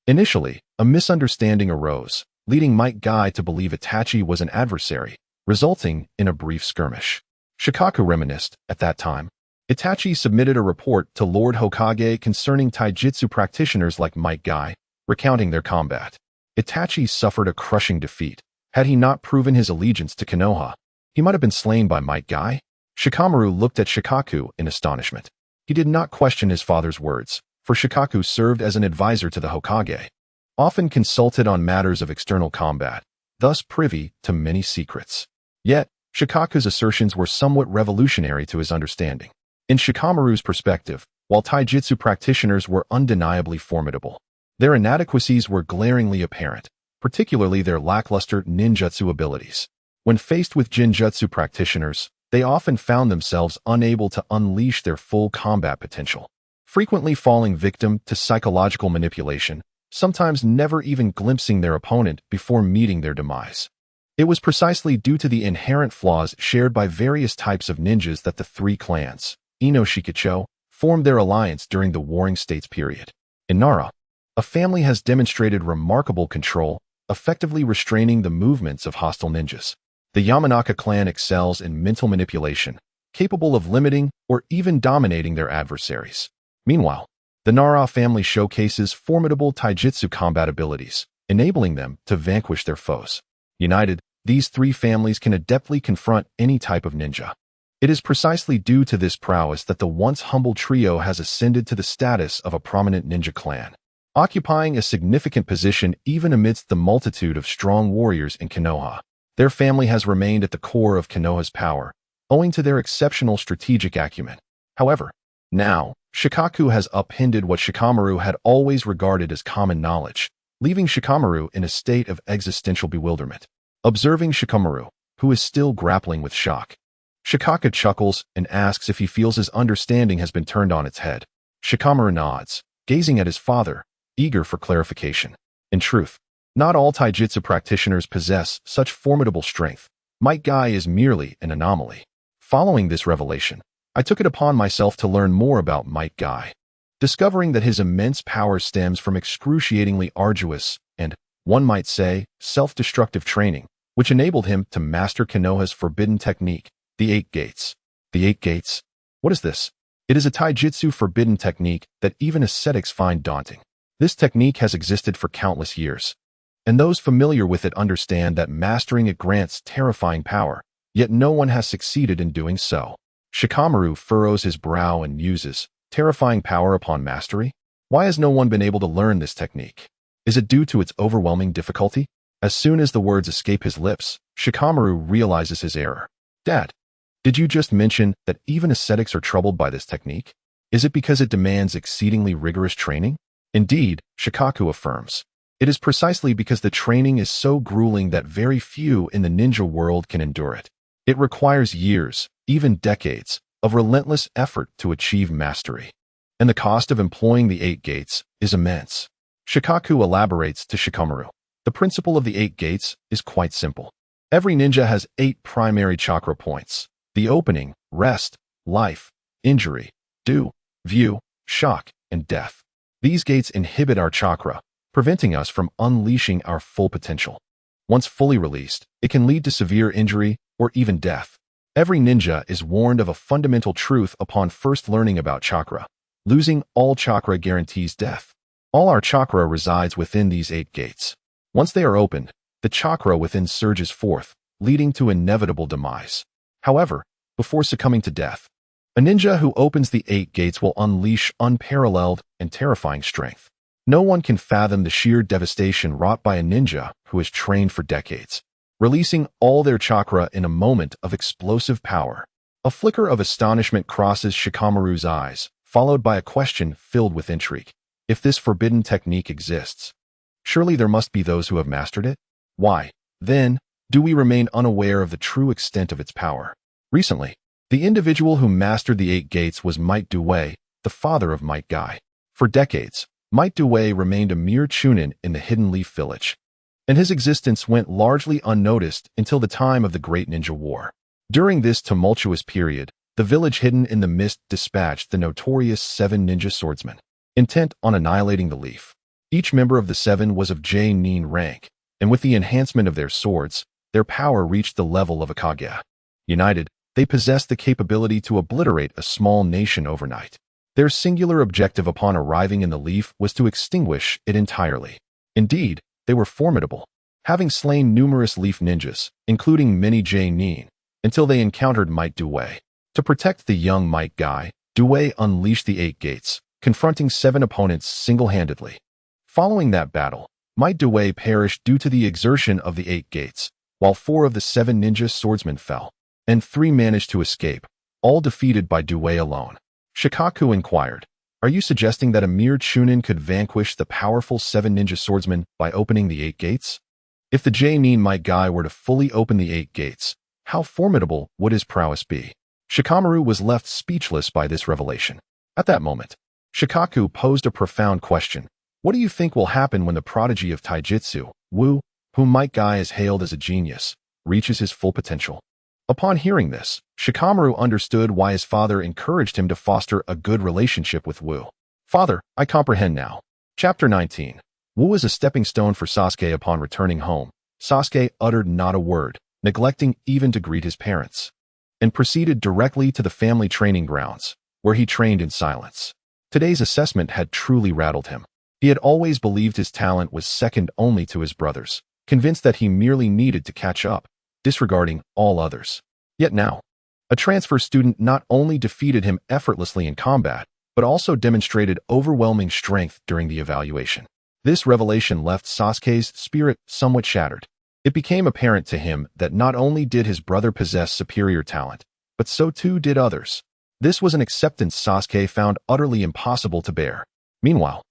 Initially, a misunderstanding arose, leading Might Guy to believe Itachi was an adversary, resulting in a brief skirmish. Shikaku reminisced. At that time, Itachi submitted a report to Lord Hokage concerning taijutsu practitioners like Might Guy, recounting their combat. Itachi suffered a crushing defeat. Had he not proven his allegiance to Konoha, he might have been slain by Might Guy. Shikamaru looked at Shikaku in astonishment. He did not question his father's words, for Shikaku served as an advisor to the Hokage, often consulted on matters of external combat, thus privy to many secrets. Yet, Shikaku's assertions were somewhat revolutionary to his understanding. In Shikamaru's perspective, while taijutsu practitioners were undeniably formidable, their inadequacies were glaringly apparent, particularly their lackluster ninjutsu abilities. When faced with jinjutsu practitioners, they often found themselves unable to unleash their full combat potential, frequently falling victim to psychological manipulation, sometimes never even glimpsing their opponent before meeting their demise. It was precisely due to the inherent flaws shared by various types of ninjas that the three clans, Ino Shikicho, formed their alliance during the Warring States period. In Nara, a family has demonstrated remarkable control, effectively restraining the movements of hostile ninjas. The Yamanaka clan excels in mental manipulation, capable of limiting or even dominating their adversaries. Meanwhile, the Nara family showcases formidable taijutsu combat abilities, enabling them to vanquish their foes. United, these three families can adeptly confront any type of ninja. It is precisely due to this prowess that the once humble trio has ascended to the status of a prominent ninja clan, occupying a significant position even amidst the multitude of strong warriors in Konoha. Their family has remained at the core of Konoha's power, owing to their exceptional strategic acumen. However, now, Shikaku has upended what Shikamaru had always regarded as common knowledge, leaving Shikamaru in a state of existential bewilderment. Observing Shikamaru, who is still grappling with shock, Shikaku chuckles and asks if he feels his understanding has been turned on its head. Shikamaru nods, gazing at his father, eager for clarification. In truth, not all taijutsu practitioners possess such formidable strength. Might Guy is merely an anomaly. Following this revelation, I took it upon myself to learn more about Might Guy, discovering that his immense power stems from excruciatingly arduous and, one might say, self-destructive training, which enabled him to master Konoha's forbidden technique, the 8 Gates. The 8 Gates? What is this? It is a taijutsu forbidden technique that even ascetics find daunting. This technique has existed for countless years, and those familiar with it understand that mastering it grants terrifying power, yet no one has succeeded in doing so. Shikamaru furrows his brow and muses, terrifying power upon mastery? Why has no one been able to learn this technique? Is it due to its overwhelming difficulty? As soon as the words escape his lips, Shikamaru realizes his error. Dad, did you just mention that even ascetics are troubled by this technique? Is it because it demands exceedingly rigorous training? Indeed, Shikaku affirms. It is precisely because the training is so grueling that very few in the ninja world can endure it. It requires years, even decades, of relentless effort to achieve mastery. And the cost of employing the 8 Gates is immense. Shikaku elaborates to Shikamaru. The principle of the 8 Gates is quite simple. Every ninja has 8 primary chakra points: the opening, rest, life, injury, do, view, shock, and death. These gates inhibit our chakra, preventing us from unleashing our full potential. Once fully released, it can lead to severe injury or even death. Every ninja is warned of a fundamental truth upon first learning about chakra. Losing all chakra guarantees death. All our chakra resides within these 8 gates. Once they are opened, the chakra within surges forth, leading to inevitable demise. However, before succumbing to death, a ninja who opens the 8 gates will unleash unparalleled and terrifying strength. No one can fathom the sheer devastation wrought by a ninja who has trained for decades, releasing all their chakra in a moment of explosive power. A flicker of astonishment crosses Shikamaru's eyes, followed by a question filled with intrigue. If this forbidden technique exists, surely there must be those who have mastered it? Why, then, do we remain unaware of the true extent of its power? Recently, the individual who mastered the 8 gates was Might Due, the father of Might Guy. For decades, Might Due remained a mere chunin in the Hidden Leaf Village, and his existence went largely unnoticed until the time of the Great Ninja War. During this tumultuous period, the village hidden in the mist dispatched the notorious 7 ninja swordsmen, intent on annihilating the Leaf. Each member of the 7 was of J-nin rank, and with the enhancement of their swords, their power reached the level of a Kage. United, They possessed the capability to obliterate a small nation overnight. Their singular objective upon arriving in the Leaf was to extinguish it entirely. Indeed, they were formidable, having slain numerous Leaf ninjas, including many J-nin, until they encountered Might Due. To protect the young Might Guy, Due unleashed the 8 gates, confronting 7 opponents single-handedly. Following that battle, Might Due perished due to the exertion of the 8 gates, while 4 of the 7 ninja swordsmen fell, and 3 managed to escape, all defeated by Due alone. Shikaku inquired, "Are you suggesting that a mere chunin could vanquish the powerful 7 ninja swordsmen by opening the 8 gates? If the J-nin Might Guy were to fully open the 8 gates, how formidable would his prowess be?" Shikamaru was left speechless by this revelation. At that moment, Shikaku posed a profound question. What do you think will happen when the prodigy of taijutsu, Wu, whom Might Guy has hailed as a genius, reaches his full potential? Upon hearing this, Shikamaru understood why his father encouraged him to foster a good relationship with Wu. "Father, I comprehend now." Chapter 19. Wu is a stepping stone for Sasuke upon returning home. Sasuke uttered not a word, neglecting even to greet his parents, and proceeded directly to the family training grounds, where he trained in silence. Today's assessment had truly rattled him. He had always believed his talent was second only to his brother's, convinced that he merely needed to catch up, disregarding all others. Yet now, a transfer student not only defeated him effortlessly in combat, but also demonstrated overwhelming strength during the evaluation. This revelation left Sasuke's spirit somewhat shattered. It became apparent to him that not only did his brother possess superior talent, but so too did others. This was an acceptance Sasuke found utterly impossible to bear. Meanwhile,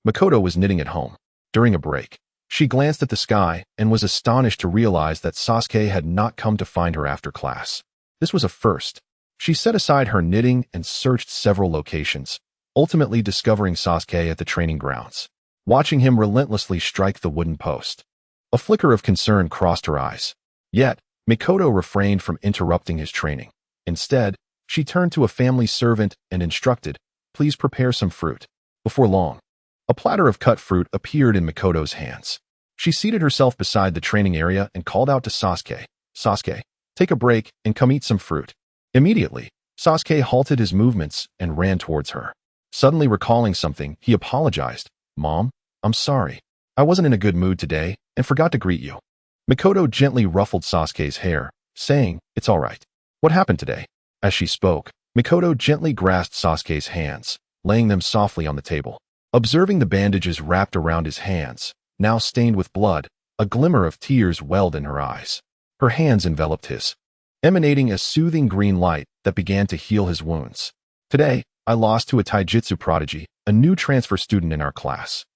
Makoto was knitting at home. During a break, she glanced at the sky and was astonished to realize that Sasuke had not come to find her after class. This was a first. She set aside her knitting and searched several locations, ultimately discovering Sasuke at the training grounds, watching him relentlessly strike the wooden post. A flicker of concern crossed her eyes. Yet, Makoto refrained from interrupting his training. Instead, she turned to a family servant and instructed, "Please prepare some fruit." Before long, a platter of cut fruit appeared in Makoto's hands. She seated herself beside the training area and called out to Sasuke, "Sasuke, take a break and come eat some fruit." Immediately, Sasuke halted his movements and ran towards her. Suddenly recalling something, he apologized. "Mom, I'm sorry. I wasn't in a good mood today and forgot to greet you." Makoto gently ruffled Sasuke's hair, saying, "It's all right. What happened today?" As she spoke, Makoto gently grasped Sasuke's hands, laying them softly on the table. Observing the bandages wrapped around his hands, now stained with blood, a glimmer of tears welled in her eyes. Her hands enveloped his, emanating a soothing green light that began to heal his wounds. "Today, I lost to a taijutsu prodigy, a new transfer student in our class.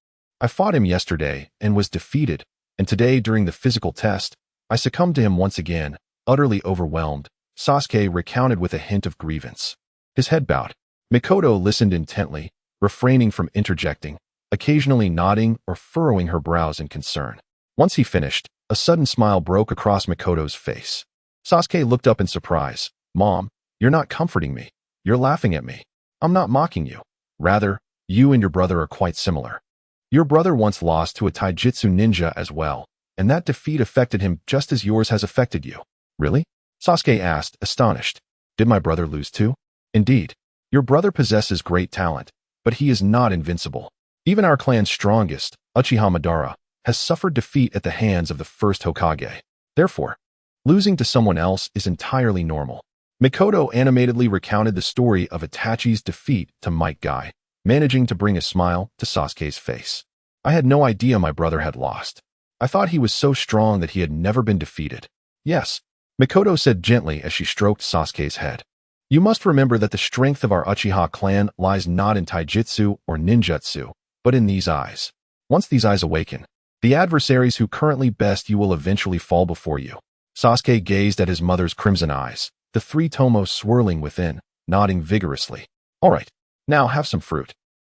I fought him yesterday and was defeated, and today during the physical test, I succumbed to him once again, utterly overwhelmed," Sasuke recounted with a hint of grievance. His head bowed. Makoto listened intently, refraining from interjecting, occasionally nodding or furrowing her brows in concern. Once he finished, a sudden smile broke across Makoto's face. Sasuke looked up in surprise. "Mom, you're not comforting me. You're laughing at me. I'm not mocking you. Rather, you and your brother are quite similar. Your brother once lost to a taijutsu ninja as well, and that defeat affected him just as yours has affected you." "Really?" Sasuke asked, astonished. "Did my brother lose too?" "Indeed. Your brother possesses great talent, but he is not invincible. Even our clan's strongest, Uchiha Madara, has suffered defeat at the hands of the first Hokage. Therefore, losing to someone else is entirely normal." Makoto animatedly recounted the story of Itachi's defeat to Might Guy, managing to bring a smile to Sasuke's face. "I had no idea my brother had lost. I thought he was so strong that he had never been defeated." "Yes," Makoto said gently as she stroked Sasuke's head. "You must remember that the strength of our Uchiha clan lies not in taijutsu or ninjutsu, but in these eyes. Once these eyes awaken, the adversaries who currently best you will eventually fall before you." Sasuke gazed at his mother's crimson eyes, the 3 tomos swirling within, nodding vigorously. "All right, now have some fruit.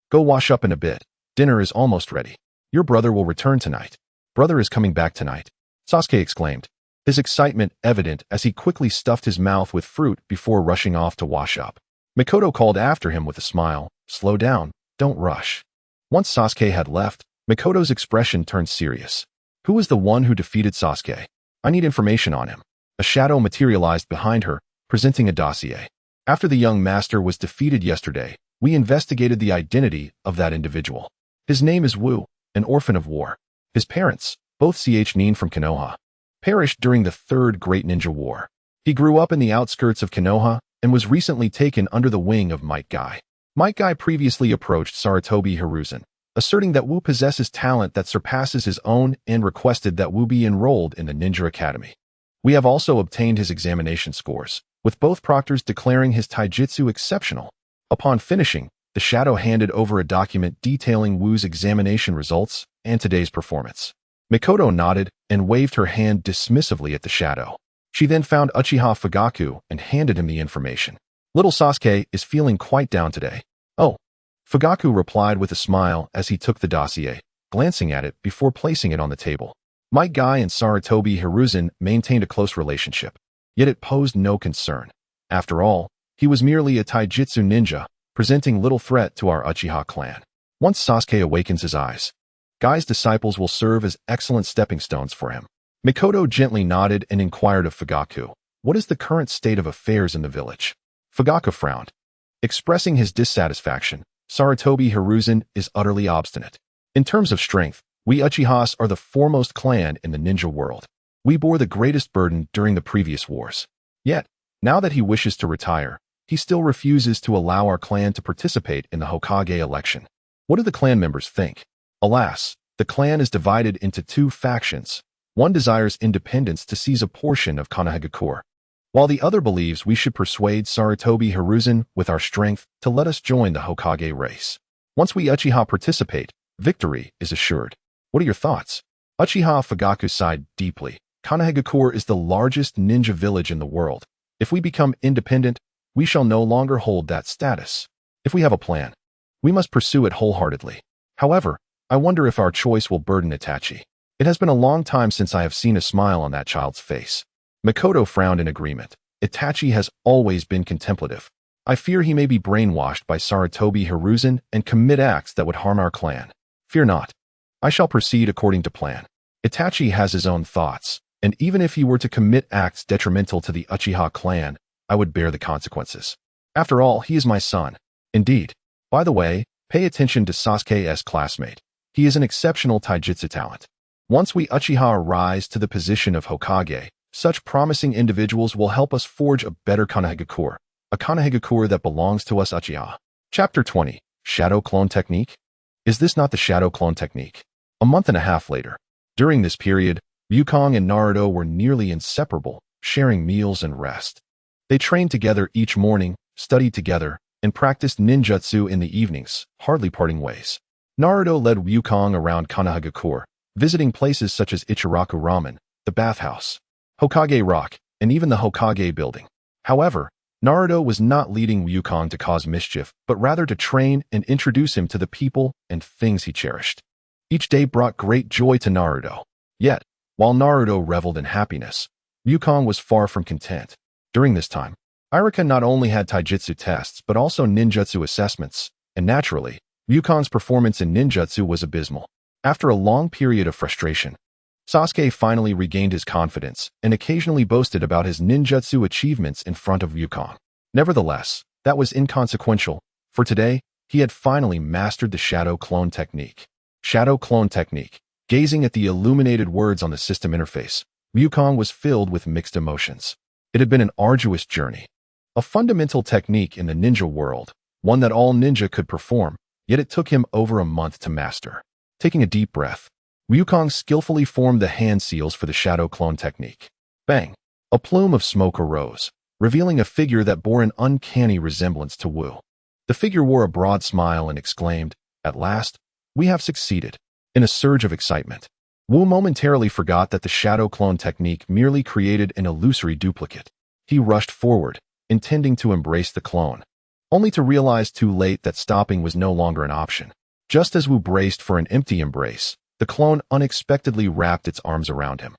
Go wash up in a bit. Dinner is almost ready. Your brother will return tonight." "Brother is coming back tonight," Sasuke exclaimed, his excitement evident as he quickly stuffed his mouth with fruit before rushing off to wash up. Makoto called after him with a smile, "Slow down, don't rush." Once Sasuke had left, Makoto's expression turned serious. "Who was the one who defeated Sasuke? I need information on him." A shadow materialized behind her, presenting a dossier. After the young master was defeated yesterday, we investigated the identity of that individual. His name is Wu, an orphan of war. His parents, both Nin from Konoha, perished during the Third Great Ninja War. He grew up in the outskirts of Konoha and was recently taken under the wing of Might Guy. Might Guy previously approached Sarutobi Hiruzen, asserting that Wu possesses talent that surpasses his own and requested that Wu be enrolled in the Ninja Academy. We have also obtained his examination scores, with both proctors declaring his taijutsu exceptional. Upon finishing, the Shadow handed over a document detailing Wu's examination results and today's performance. Mikoto nodded and waved her hand dismissively at the Shadow. She then found Uchiha Fugaku and handed him the information. Little Sasuke is feeling quite down today. Oh. Fugaku replied with a smile as he took the dossier, glancing at it before placing it on the table. Might Guy and Sarutobi Hiruzen maintained a close relationship, yet it posed no concern. After all, he was merely a taijutsu ninja, presenting little threat to our Uchiha clan. Once Sasuke awakens his eyes, Guy's disciples will serve as excellent stepping stones for him. Mikoto gently nodded and inquired of Fugaku, "What is the current state of affairs in the village?" Fugaku frowned. Expressing his dissatisfaction, Sarutobi Hiruzen is utterly obstinate. In terms of strength, we Uchihas are the foremost clan in the ninja world. We bore the greatest burden during the previous wars. Yet, now that he wishes to retire, he still refuses to allow our clan to participate in the Hokage election. What do the clan members think? Alas, the clan is divided into two factions. One desires independence to seize a portion of Konohagakure, while the other believes we should persuade Sarutobi Hiruzen with our strength to let us join the Hokage race. Once we Uchiha participate, victory is assured. What are your thoughts? Uchiha Fugaku sighed deeply. Konohagakure is the largest ninja village in the world. If we become independent, we shall no longer hold that status. If we have a plan, we must pursue it wholeheartedly. However, I wonder if our choice will burden Itachi. It has been a long time since I have seen a smile on that child's face. Mikoto frowned in agreement. Itachi has always been contemplative. I fear he may be brainwashed by Sarutobi Hiruzen and commit acts that would harm our clan. Fear not. I shall proceed according to plan. Itachi has his own thoughts, and even if he were to commit acts detrimental to the Uchiha clan, I would bear the consequences. After all, he is my son. Indeed. By the way, pay attention to Sasuke's classmate. He is an exceptional taijutsu talent. Once we Uchiha rise to the position of Hokage, such promising individuals will help us forge a better Konohagakure, a Konohagakure that belongs to us Uchiha. Chapter 20. Shadow Clone Technique? Is this not the Shadow Clone Technique? A month and a half later. During this period, Ryukong and Naruto were nearly inseparable, sharing meals and rest. They trained together each morning, studied together, and practiced ninjutsu in the evenings, hardly parting ways. Naruto led Ryukong around Konohagakure, visiting places such as Ichiraku Ramen, the bathhouse, Hokage Rock, and even the Hokage building. However, Naruto was not leading Ryukong to cause mischief, but rather to train and introduce him to the people and things he cherished. Each day brought great joy to Naruto. Yet, while Naruto reveled in happiness, Ryukong was far from content. During this time, Iruka not only had taijutsu tests but also ninjutsu assessments, and naturally, Ryukong's performance in ninjutsu was abysmal. After a long period of frustration, Sasuke finally regained his confidence and occasionally boasted about his ninjutsu achievements in front of Ryukong. Nevertheless, that was inconsequential, for today, he had finally mastered the Shadow Clone Technique. Shadow Clone Technique. Gazing at the illuminated words on the system interface, Ryukong was filled with mixed emotions. It had been an arduous journey. A fundamental technique in the ninja world, one that all ninja could perform, yet it took him over a month to master. Taking a deep breath, Ryukong skillfully formed the hand seals for the Shadow Clone Technique. Bang! A plume of smoke arose, revealing a figure that bore an uncanny resemblance to Wu. The figure wore a broad smile and exclaimed, "At last, we have succeeded." In a surge of excitement, Wu momentarily forgot that the Shadow Clone Technique merely created an illusory duplicate. He rushed forward, intending to embrace the clone, only to realize too late that stopping was no longer an option. Just as Wu braced for an empty embrace, the clone unexpectedly wrapped its arms around him,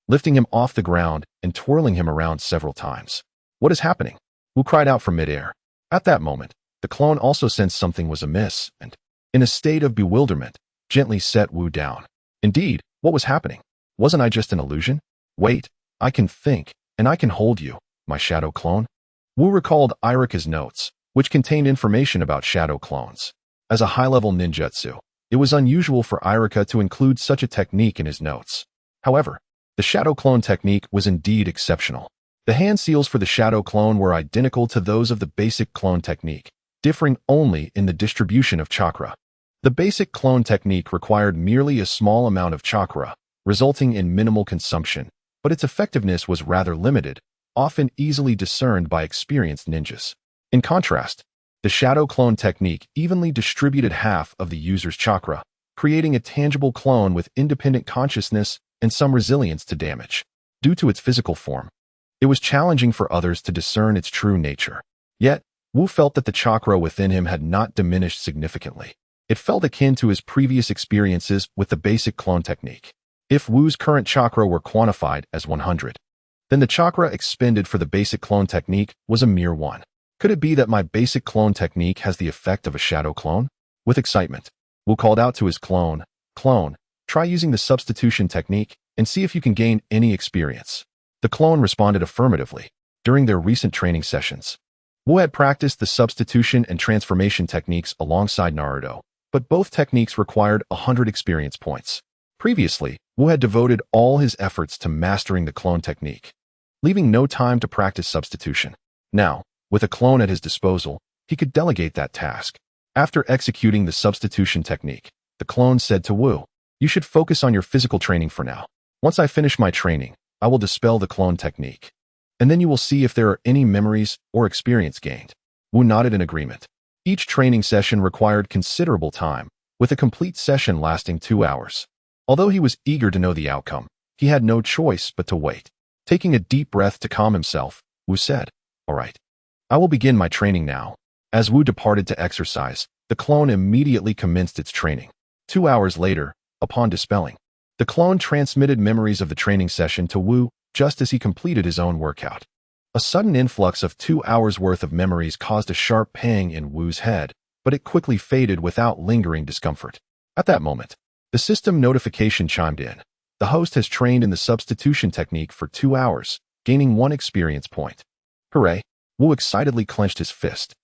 lifting him off the ground and twirling him around several times. "What is happening?" Wu cried out from midair. At that moment, the clone also sensed something was amiss and, in a state of bewilderment, gently set Wu down. Indeed, what was happening? Wasn't I just an illusion? Wait, I can think, and I can hold you, my shadow clone. Wu recalled Irika's notes, which contained information about shadow clones. As a high-level ninjutsu, it was unusual for Irika to include such a technique in his notes. However, the shadow clone technique was indeed exceptional. The hand seals for the shadow clone were identical to those of the basic clone technique, differing only in the distribution of chakra. The basic clone technique required merely a small amount of chakra, resulting in minimal consumption, but its effectiveness was rather limited, often easily discerned by experienced ninjas. In contrast, the shadow clone technique evenly distributed half of the user's chakra, creating a tangible clone with independent consciousness and some resilience to damage. Due to its physical form, it was challenging for others to discern its true nature. Yet, Wu felt that the chakra within him had not diminished significantly. It felt akin to his previous experiences with the basic clone technique. If Wu's current chakra were quantified as 100, then the chakra expended for the basic clone technique was a mere 1. Could it be that my basic clone technique has the effect of a shadow clone? With excitement, Wu called out to his clone, "Clone, try using the substitution technique and see if you can gain any experience." The clone responded affirmatively. During their recent training sessions, Wu had practiced the substitution and transformation techniques alongside Naruto, but both techniques required 100 experience points. Previously, Wu had devoted all his efforts to mastering the clone technique, leaving no time to practice substitution. Now, with a clone at his disposal, he could delegate that task. After executing the substitution technique, the clone said to Wu, "You should focus on your physical training for now. Once I finish my training, I will dispel the clone technique, and then you will see if there are any memories or experience gained." Wu nodded in agreement. Each training session required considerable time, with a complete session lasting 2 hours. Although he was eager to know the outcome, he had no choice but to wait. Taking a deep breath to calm himself, Wu said, "All right. I will begin my training now." As Wu departed to exercise, the clone immediately commenced its training. 2 hours later, upon dispelling, the clone transmitted memories of the training session to Wu just as he completed his own workout. A sudden influx of 2 hours' worth of memories caused a sharp pang in Wu's head, but it quickly faded without lingering discomfort. At that moment, the system notification chimed in. The host has trained in the substitution technique for 2 hours, gaining 1 experience point. Hooray! Wu excitedly clenched his fist.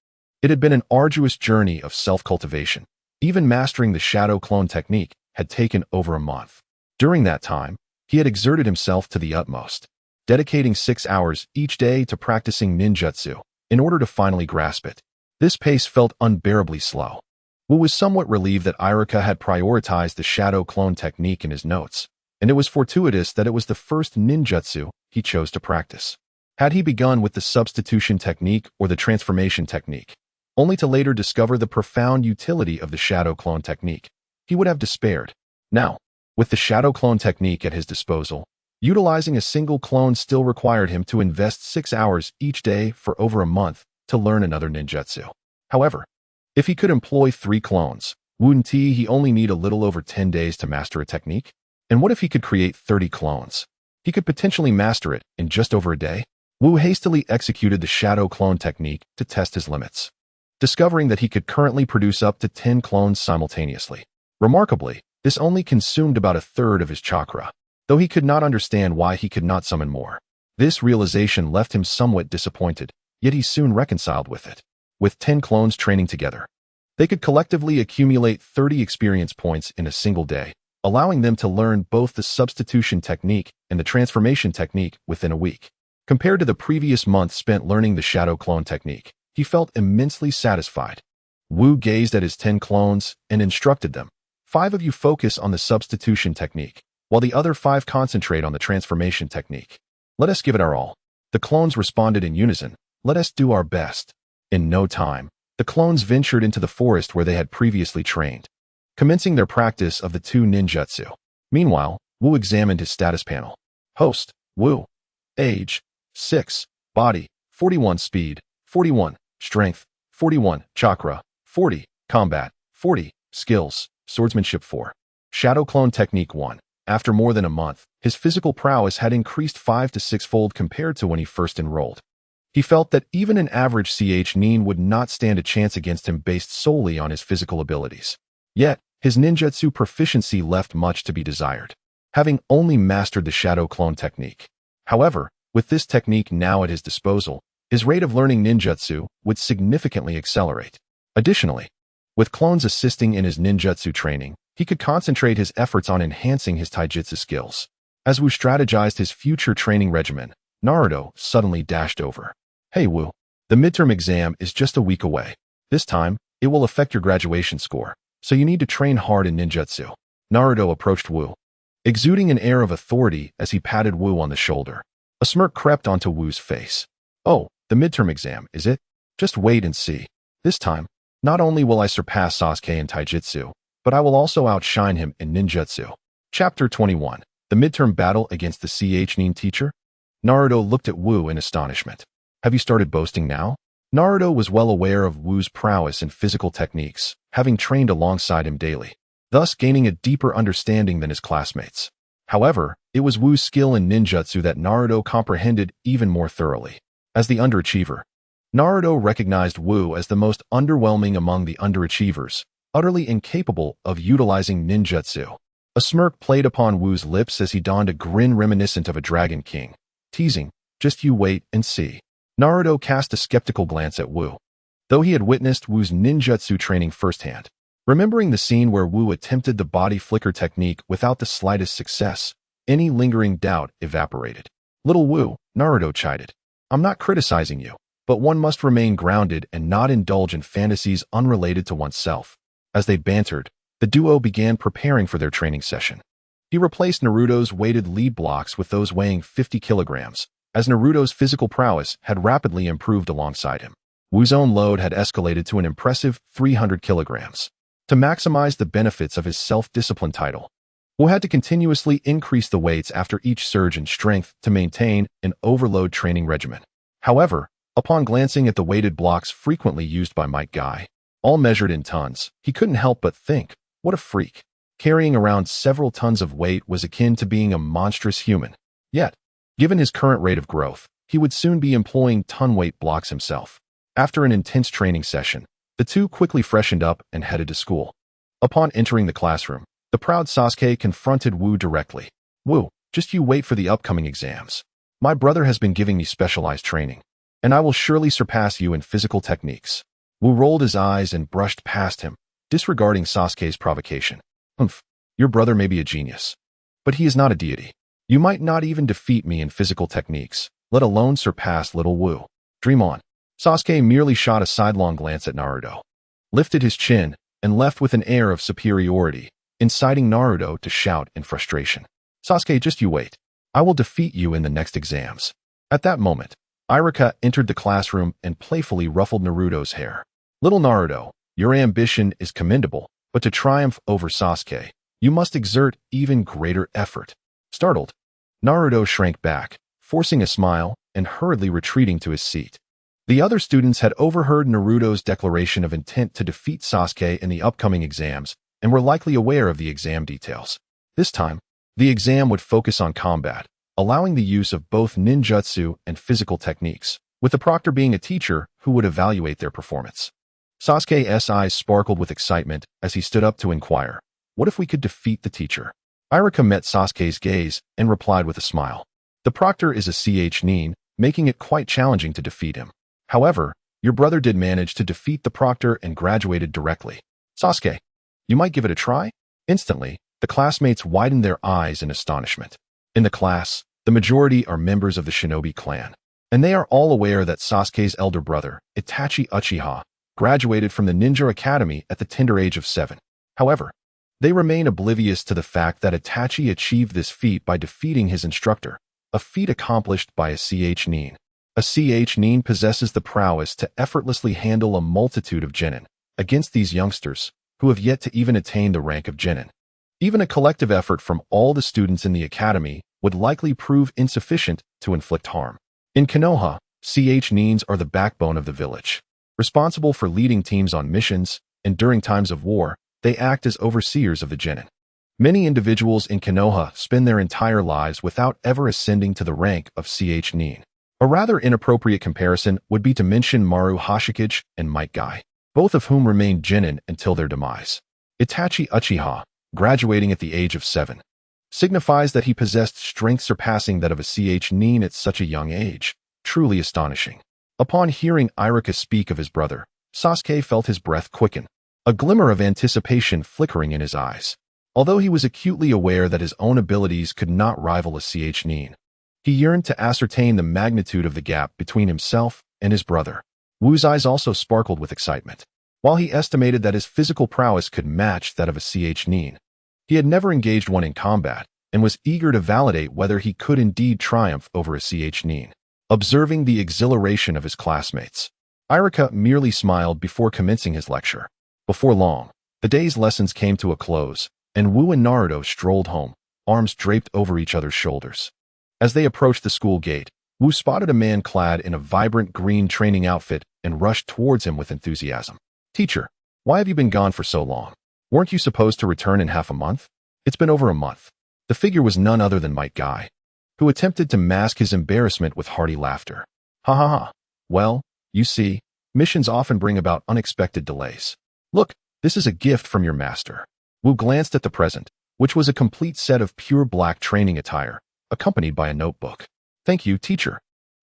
It had been an arduous journey of self-cultivation. Even mastering the shadow clone technique had taken over a month. During that time, he had exerted himself to the utmost, dedicating 6 hours each day to practicing ninjutsu in order to finally grasp it. This pace felt unbearably slow. Wu was somewhat relieved that Irika had prioritized the shadow clone technique in his notes, and it was fortuitous that it was the first ninjutsu he chose to practice. Had he begun with the substitution technique or the transformation technique, only to later discover the profound utility of the shadow clone technique, he would have despaired. Now, with the shadow clone technique at his disposal, utilizing a single clone still required him to invest 6 hours each day for over a month to learn another ninjutsu. However, if he could employ 3 clones, wouldn't he only need a little over 10 days to master a technique? And what if he could create 30 clones? He could potentially master it in just over a day. Wu hastily executed the shadow clone technique to test his limits, discovering that he could currently produce up to 10 clones simultaneously. Remarkably, this only consumed about a third of his chakra, though he could not understand why he could not summon more. This realization left him somewhat disappointed, yet he soon reconciled with it. With 10 clones training together, they could collectively accumulate 30 experience points in a single day, allowing them to learn both the substitution technique and the transformation technique within a week. Compared to the previous month spent learning the shadow clone technique, he felt immensely satisfied. Wu gazed at his 10 clones and instructed them, "5 of you focus on the substitution technique, while the other 5 concentrate on the transformation technique. Let us give it our all." The clones responded in unison, "Let us do our best." In no time, the clones ventured into the forest where they had previously trained, commencing their practice of the 2 ninjutsu. Meanwhile, Wu examined his status panel. Host, Wu. Age, 6. Body, 41. Speed, 41. Strength, 41. Chakra, 40. Combat, 40. Skills, Swordsmanship 4. Shadow Clone Technique 1. After more than a month, his physical prowess had increased 5 to 6-fold compared to when he first enrolled. He felt that even an average chunin would not stand a chance against him based solely on his physical abilities. Yet, his ninjutsu proficiency left much to be desired, having only mastered the shadow clone technique. However, with this technique now at his disposal, his rate of learning ninjutsu would significantly accelerate. Additionally, with clones assisting in his ninjutsu training, he could concentrate his efforts on enhancing his taijutsu skills. As Wu strategized his future training regimen, Naruto suddenly dashed over. "Hey Wu, the midterm exam is just a week away. This time, it will affect your graduation score, so you need to train hard in ninjutsu." Naruto approached Wu, exuding an air of authority as he patted Wu on the shoulder. A smirk crept onto Wu's face. "Oh, the midterm exam, is it? Just wait and see. This time, not only will I surpass Sasuke in taijutsu, but I will also outshine him in ninjutsu." Chapter 21. The midterm battle against the Chunin teacher? Naruto looked at Wu in astonishment. "Have you started boasting now?" Naruto was well aware of Wu's prowess in physical techniques, having trained alongside him daily, thus gaining a deeper understanding than his classmates. However, it was Wu's skill in ninjutsu that Naruto comprehended even more thoroughly. As the underachiever, Naruto recognized Wu as the most underwhelming among the underachievers, utterly incapable of utilizing ninjutsu. A smirk played upon Wu's lips as he donned a grin reminiscent of a Dragon King, teasing, "Just you wait and see." Naruto cast a skeptical glance at Wu, though he had witnessed Wu's ninjutsu training firsthand. Remembering the scene where Wu attempted the body flicker technique without the slightest success, any lingering doubt evaporated. "Little Wu," Naruto chided, "I'm not criticizing you, but one must remain grounded and not indulge in fantasies unrelated to oneself." As they bantered, the duo began preparing for their training session. He replaced Naruto's weighted lead blocks with those weighing 50 kilograms, as Naruto's physical prowess had rapidly improved alongside him. Wu's own load had escalated to an impressive 300 kilograms. To maximize the benefits of his self-discipline title, Wu had to continuously increase the weights after each surge in strength to maintain an overload training regimen. However, upon glancing at the weighted blocks frequently used by Might Guy, all measured in tons, he couldn't help but think, what a freak. Carrying around several tons of weight was akin to being a monstrous human. Yet, given his current rate of growth, he would soon be employing ton-weight blocks himself. After an intense training session, the two quickly freshened up and headed to school. Upon entering the classroom, the proud Sasuke confronted Wu directly. "Wu, just you wait for the upcoming exams. My brother has been giving me specialized training, and I will surely surpass you in physical techniques." Wu rolled his eyes and brushed past him, disregarding Sasuke's provocation. Your brother may be a genius, but he is not a deity. You might not even defeat me in physical techniques, let alone surpass little Wu. Dream on." Sasuke merely shot a sidelong glance at Naruto, lifted his chin, and left with an air of superiority, inciting Naruto to shout in frustration. "Sasuke, just you wait. I will defeat you in the next exams." At that moment, Iruka entered the classroom and playfully ruffled Naruto's hair. "Little Naruto, your ambition is commendable, but to triumph over Sasuke, you must exert even greater effort." Startled, Naruto shrank back, forcing a smile and hurriedly retreating to his seat. The other students had overheard Naruto's declaration of intent to defeat Sasuke in the upcoming exams and were likely aware of the exam details. This time, the exam would focus on combat, allowing the use of both ninjutsu and physical techniques, with the proctor being a teacher who would evaluate their performance. Sasuke's eyes sparkled with excitement as he stood up to inquire, "What if we could defeat the teacher?" Iruka met Sasuke's gaze and replied with a smile. "The proctor is a Chunin, making it quite challenging to defeat him. However, your brother did manage to defeat the proctor and graduated directly. Sasuke, you might give it a try?" Instantly, the classmates widened their eyes in astonishment. In the class, the majority are members of the shinobi clan, and they are all aware that Sasuke's elder brother, Itachi Uchiha, graduated from the ninja academy at the tender age of 7. However, they remain oblivious to the fact that Itachi achieved this feat by defeating his instructor, a feat accomplished by a Chunin. A Chunin possesses the prowess to effortlessly handle a multitude of genin. Against these youngsters, who have yet to even attain the rank of genin, even a collective effort from all the students in the academy would likely prove insufficient to inflict harm. In Konoha, Chunins are the backbone of the village. Responsible for leading teams on missions, and during times of war, they act as overseers of the genin. Many individuals in Konoha spend their entire lives without ever ascending to the rank of Chunin. A rather inappropriate comparison would be to mention Maru Hashikage and Might Guy, both of whom remained genin until their demise. Itachi Uchiha, graduating at the age of 7, signifies that he possessed strength surpassing that of a Chunin at such a young age, truly astonishing. Upon hearing Iruka speak of his brother, Sasuke felt his breath quicken, a glimmer of anticipation flickering in his eyes. Although he was acutely aware that his own abilities could not rival a chunin, he yearned to ascertain the magnitude of the gap between himself and his brother. Wu's eyes also sparkled with excitement. While he estimated that his physical prowess could match that of a chunin, he had never engaged one in combat and was eager to validate whether he could indeed triumph over a chunin. Observing the exhilaration of his classmates, Iruka merely smiled before commencing his lecture. Before long, the day's lessons came to a close, and Wu and Naruto strolled home, arms draped over each other's shoulders. As they approached the school gate, Wu spotted a man clad in a vibrant green training outfit and rushed towards him with enthusiasm. "Teacher, why have you been gone for so long? Weren't you supposed to return in half a month?" "It's been over a month." The figure was none other than Might Guy, who attempted to mask his embarrassment with hearty laughter. "Ha ha ha. Well, you see, missions often bring about unexpected delays. Look, this is a gift from your master." Wu glanced at the present, which was a complete set of pure black training attire, accompanied by a notebook. "Thank you, teacher.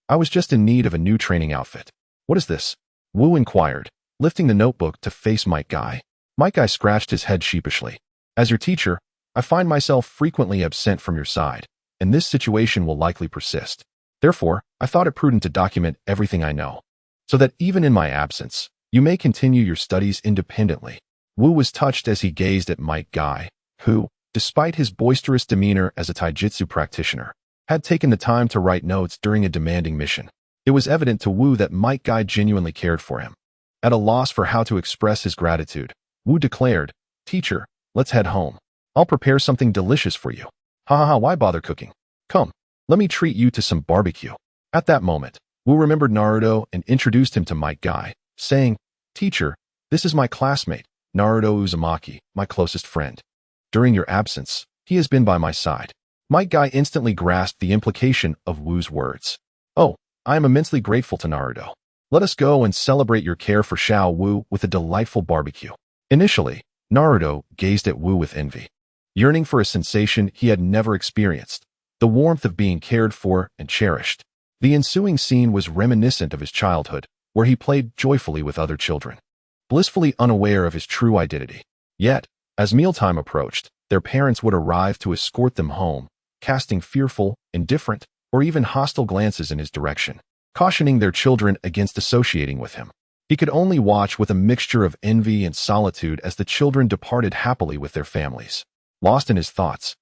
I was just in need of a new training outfit." "What is this?" Wu inquired, lifting the notebook to face Might Guy. Might Guy scratched his head sheepishly. "As your teacher, I find myself frequently absent from your side, and this situation will likely persist. Therefore, I thought it prudent to document everything I know, so that even in my absence, you may continue your studies independently." Wu was touched as he gazed at Might Guy, who, despite his boisterous demeanor as a taijutsu practitioner, had taken the time to write notes during a demanding mission. It was evident to Wu that Might Guy genuinely cared for him. At a loss for how to express his gratitude, Wu declared, "Teacher, let's head home. I'll prepare something delicious for you." "Ha ha ha, why bother cooking? Come, let me treat you to some barbecue." At that moment, Wu remembered Naruto and introduced him to Might Guy, saying, "Teacher, this is my classmate, Naruto Uzumaki, my closest friend. During your absence, he has been by my side." Might Guy instantly grasped the implication of Wu's words. "Oh, I am immensely grateful to Naruto. Let us go and celebrate your care for Xiao Wu with a delightful barbecue." Initially, Naruto gazed at Wu with envy, yearning for a sensation he had never experienced, the warmth of being cared for and cherished. The ensuing scene was reminiscent of his childhood, where he played joyfully with other children, blissfully unaware of his true identity. Yet, as mealtime approached, their parents would arrive to escort them home, casting fearful, indifferent, or even hostile glances in his direction, cautioning their children against associating with him. He could only watch with a mixture of envy and solitude as the children departed happily with their families. Lost in his thoughts,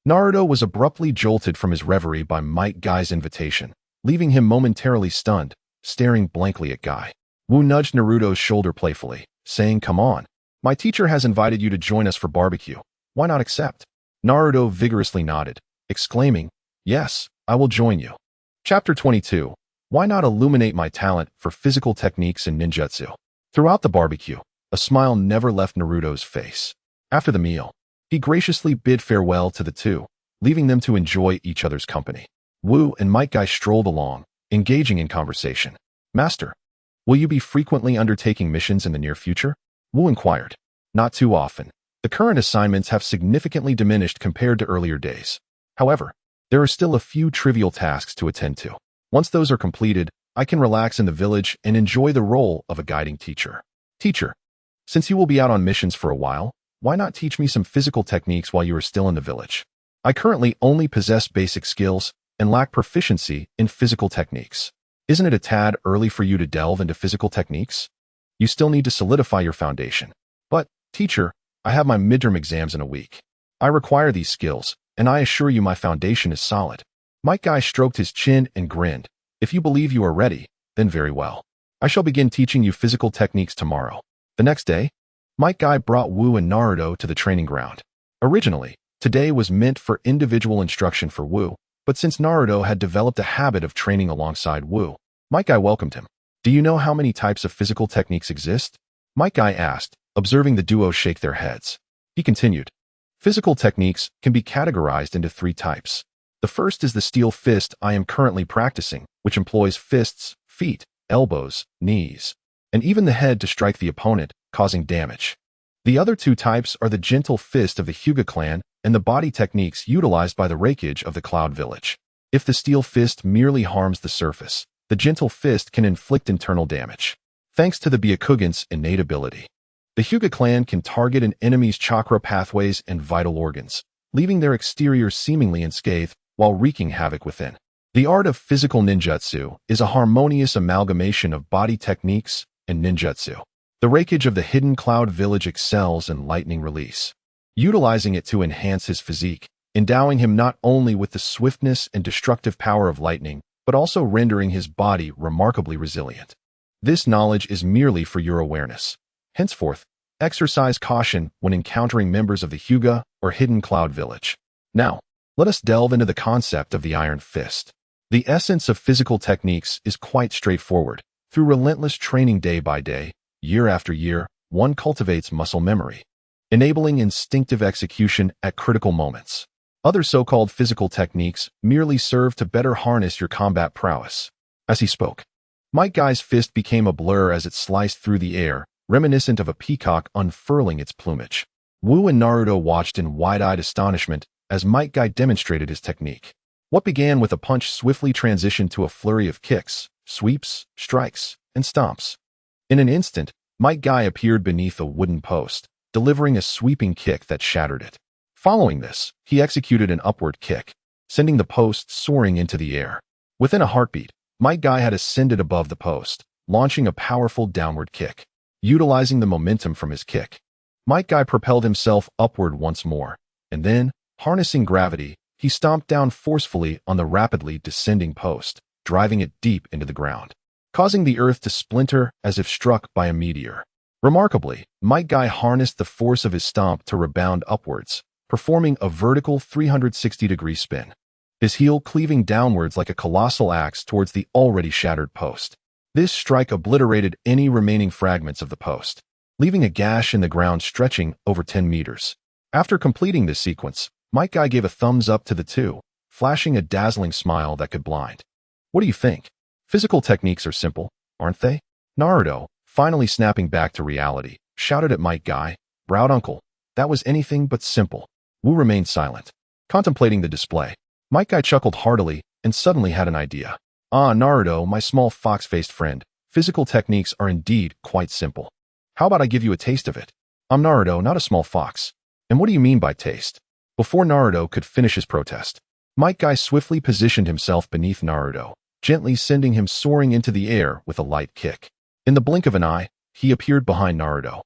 Naruto was abruptly jolted from his reverie by Might Guy's invitation, leaving him momentarily stunned, staring blankly at Guy. Wu nudged Naruto's shoulder playfully, saying, "Come on. My teacher has invited you to join us for barbecue. Why not accept?" Naruto vigorously nodded, exclaiming, "Yes, I will join you." Chapter 22. Why not illuminate my talent for physical techniques and ninjutsu? Throughout the barbecue, a smile never left Naruto's face. After the meal, he graciously bid farewell to the two, leaving them to enjoy each other's company. Wu and Might Guy strolled along, engaging in conversation. "Master, will you be frequently undertaking missions in the near future?" Wu inquired. "Not too often. The current assignments have significantly diminished compared to earlier days. However, there are still a few trivial tasks to attend to. Once those are completed, I can relax in the village and enjoy the role of a guiding teacher." "Teacher, since you will be out on missions for a while, why not teach me some physical techniques while you are still in the village? I currently only possess basic skills and lack proficiency in physical techniques. Isn't it a tad early for you to delve into physical techniques? You still need to solidify your foundation." "But, teacher, I have my midterm exams in a week. I require these skills, and I assure you my foundation is solid." Might Guy stroked his chin and grinned. "If you believe you are ready, then very well. I shall begin teaching you physical techniques tomorrow." The next day, Might Guy brought Wu and Naruto to the training ground. Originally, today was meant for individual instruction for Wu, but since Naruto had developed a habit of training alongside Wu, Might Guy welcomed him. "Do you know how many types of physical techniques exist?" Might Guy asked, observing the duo shake their heads. He continued, "Physical techniques can be categorized into 3 types. The first is the steel fist I am currently practicing, which employs fists, feet, elbows, knees, and even the head to strike the opponent, causing damage. The other 2 types are the gentle fist of the Hyuga clan and the body techniques utilized by the Raikage of the Cloud Village. If the steel fist merely harms the surface, the gentle fist can inflict internal damage. Thanks to the Byakugan's innate ability, the Hyuga clan can target an enemy's chakra pathways and vital organs, leaving their exterior seemingly unscathed while wreaking havoc within. The art of physical ninjutsu is a harmonious amalgamation of body techniques and ninjutsu. The Raikage of the Hidden Cloud Village excels in lightning release, utilizing it to enhance his physique, endowing him not only with the swiftness and destructive power of lightning, but also rendering his body remarkably resilient. This knowledge is merely for your awareness. Henceforth, exercise caution when encountering members of the Hyuga or Hidden Cloud Village. Now, let us delve into the concept of the Iron Fist. The essence of physical techniques is quite straightforward. Through relentless training day by day, year after year, one cultivates muscle memory, enabling instinctive execution at critical moments. Other so-called physical techniques merely serve to better harness your combat prowess. As he spoke, Might Guy's fist became a blur as it sliced through the air, reminiscent of a peacock unfurling its plumage. Wu and Naruto watched in wide-eyed astonishment as Might Guy demonstrated his technique. What began with a punch swiftly transitioned to a flurry of kicks, sweeps, strikes, and stomps. In an instant, Might Guy appeared beneath a wooden post, delivering a sweeping kick that shattered it. Following this, he executed an upward kick, sending the post soaring into the air. Within a heartbeat, Might Guy had ascended above the post, launching a powerful downward kick. Utilizing the momentum from his kick, Might Guy propelled himself upward once more, and then, harnessing gravity, he stomped down forcefully on the rapidly descending post, driving it deep into the ground, causing the earth to splinter as if struck by a meteor. Remarkably, Might Guy harnessed the force of his stomp to rebound upwards, performing a vertical 360-degree spin, his heel cleaving downwards like a colossal axe towards the already shattered post. This strike obliterated any remaining fragments of the post, leaving a gash in the ground stretching over 10 meters. After completing this sequence, Might Guy gave a thumbs up to the two, flashing a dazzling smile that could blind. What do you think? Physical techniques are simple, aren't they? Naruto, finally snapping back to reality, shouted at Might Guy, "Proud uncle, that was anything but simple." Wu remained silent, contemplating the display. Might Guy chuckled heartily and suddenly had an idea. "Ah, Naruto, my small fox-faced friend, physical techniques are indeed quite simple. How about I give you a taste of it? I'm Naruto, not a small fox." "And what do you mean by taste?" Before Naruto could finish his protest, Might Guy swiftly positioned himself beneath Naruto, gently sending him soaring into the air with a light kick. In the blink of an eye, he appeared behind Naruto.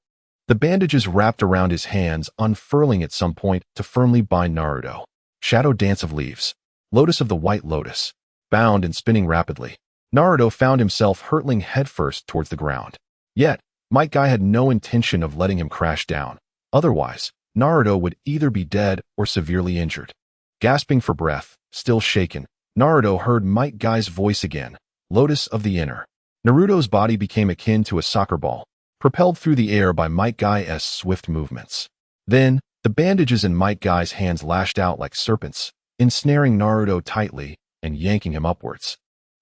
The bandages wrapped around his hands unfurling at some point to firmly bind Naruto. Shadow Dance of Leaves. Lotus of the White Lotus. Bound and spinning rapidly, Naruto found himself hurtling headfirst towards the ground. Yet, Might Guy had no intention of letting him crash down. Otherwise, Naruto would either be dead or severely injured. Gasping for breath, still shaken, Naruto heard Might Guy's voice again. Lotus of the Inner. Naruto's body became akin to a soccer ball, propelled through the air by Might Guy's swift movements. Then, the bandages in Might Guy's hands lashed out like serpents, ensnaring Naruto tightly and yanking him upwards.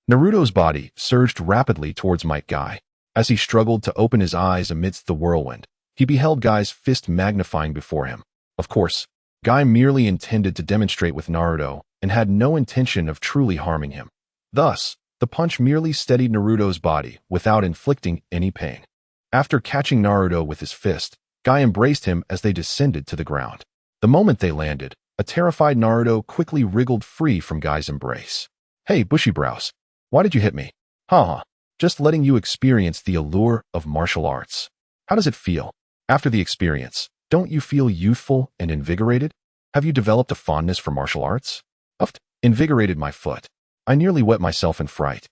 Naruto's body surged rapidly towards Might Guy. As he struggled to open his eyes amidst the whirlwind, he beheld Guy's fist magnifying before him. Of course, Guy merely intended to demonstrate with Naruto and had no intention of truly harming him. Thus, the punch merely steadied Naruto's body without inflicting any pain. After catching Naruto with his fist, Guy embraced him as they descended to the ground. The moment they landed, a terrified Naruto quickly wriggled free from Guy's embrace. "Hey, bushy brows, why did you hit me?" "Haha, just letting you experience the allure of martial arts. How does it feel? After the experience, don't you feel youthful and invigorated? Have you developed a fondness for martial arts?" "Uft, invigorated my foot. I nearly wet myself in fright."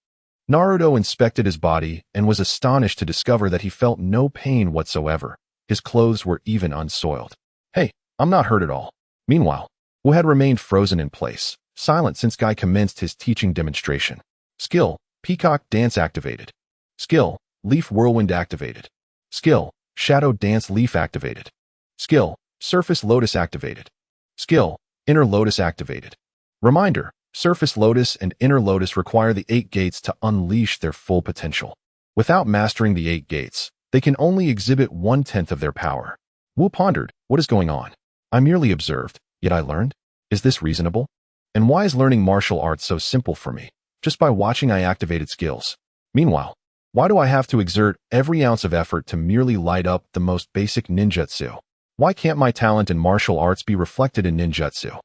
Naruto inspected his body and was astonished to discover that he felt no pain whatsoever. His clothes were even unsoiled. "Hey, I'm not hurt at all." Meanwhile, Wu had remained frozen in place, silent since Guy commenced his teaching demonstration. Skill, Peacock Dance activated. Skill, Leaf Whirlwind activated. Skill, Shadow Dance Leaf activated. Skill, Surface Lotus activated. Skill, Inner Lotus activated. Reminder, Surface Lotus and Inner Lotus require the 8 gates to unleash their full potential. Without mastering the 8 gates, they can only exhibit 1/10 of their power. Wu pondered, what is going on? I merely observed, yet I learned? Is this reasonable? And why is learning martial arts so simple for me? Just by watching I activated skills. Meanwhile, why do I have to exert every ounce of effort to merely light up the most basic ninjutsu? Why can't my talent in martial arts be reflected in ninjutsu?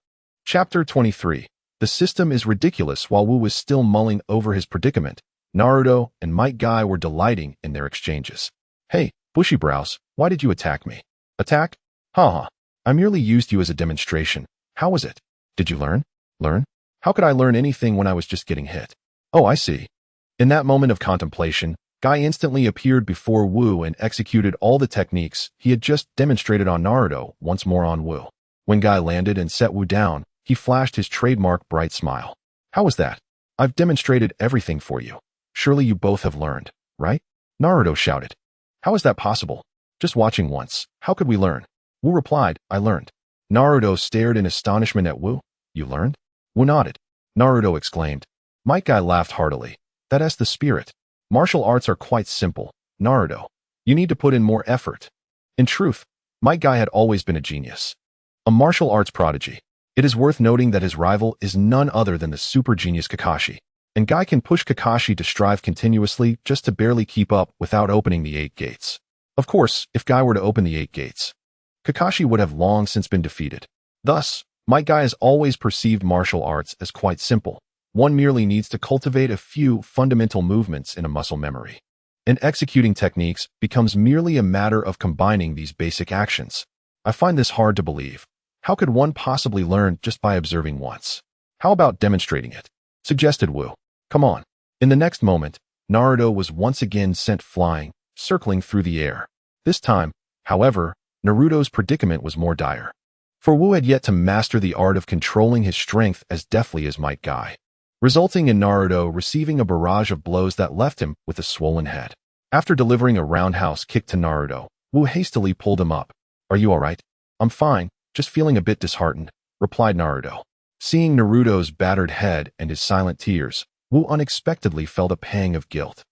Chapter 23. The system is ridiculous. While Wu was still mulling over his predicament, Naruto and Might Guy were delighting in their exchanges. Hey, bushy brows, why did you attack me? Attack? Haha. I merely used you as a demonstration. How was it? Did you learn? Learn? How could I learn anything when I was just getting hit? Oh, I see. In that moment of contemplation, Guy instantly appeared before Wu and executed all the techniques he had just demonstrated on Naruto once more on Wu. When Guy landed and set Wu down, he flashed his trademark bright smile. How was that? I've demonstrated everything for you. Surely you both have learned, right? Naruto shouted. How is that possible? Just watching once. How could we learn? Wu replied, I learned. Naruto stared in astonishment at Wu. You learned? Wu nodded. Naruto exclaimed. Might Guy laughed heartily. That's the spirit. Martial arts are quite simple, Naruto. You need to put in more effort. In truth, Might Guy had always been a genius. A martial arts prodigy. It is worth noting that his rival is none other than the super genius Kakashi. And Guy can push Kakashi to strive continuously just to barely keep up without opening the 8 gates. Of course, if Guy were to open the 8 gates, Kakashi would have long since been defeated. Thus, Might Guy has always perceived martial arts as quite simple. One merely needs to cultivate a few fundamental movements in a muscle memory. And executing techniques becomes merely a matter of combining these basic actions. I find this hard to believe. How could one possibly learn just by observing once? How about demonstrating it? Suggested Wu. Come on. In the next moment, Naruto was once again sent flying, circling through the air. This time, however, Naruto's predicament was more dire. For Wu had yet to master the art of controlling his strength as deftly as Might Guy, resulting in Naruto receiving a barrage of blows that left him with a swollen head. After delivering a roundhouse kick to Naruto, Wu hastily pulled him up. Are you alright? I'm fine, just feeling a bit disheartened, replied Naruto. Seeing Naruto's battered head and his silent tears, Wu unexpectedly felt a pang of guilt.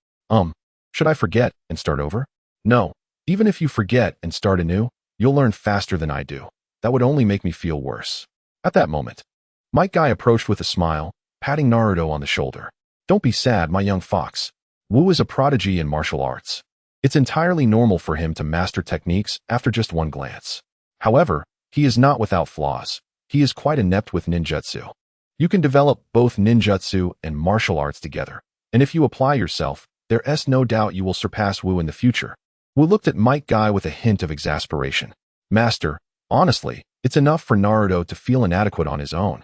Should I forget and start over? No, even if you forget and start anew, you'll learn faster than I do. That would only make me feel worse. At that moment, Might Guy approached with a smile, patting Naruto on the shoulder. Don't be sad, my young fox. Wu is a prodigy in martial arts. It's entirely normal for him to master techniques after just one glance. However, he is not without flaws. He is quite inept with ninjutsu. You can develop both ninjutsu and martial arts together, and if you apply yourself, there's no doubt you will surpass Wu in the future. Wu looked at Might Guy with a hint of exasperation. Master, honestly, it's enough for Naruto to feel inadequate on his own.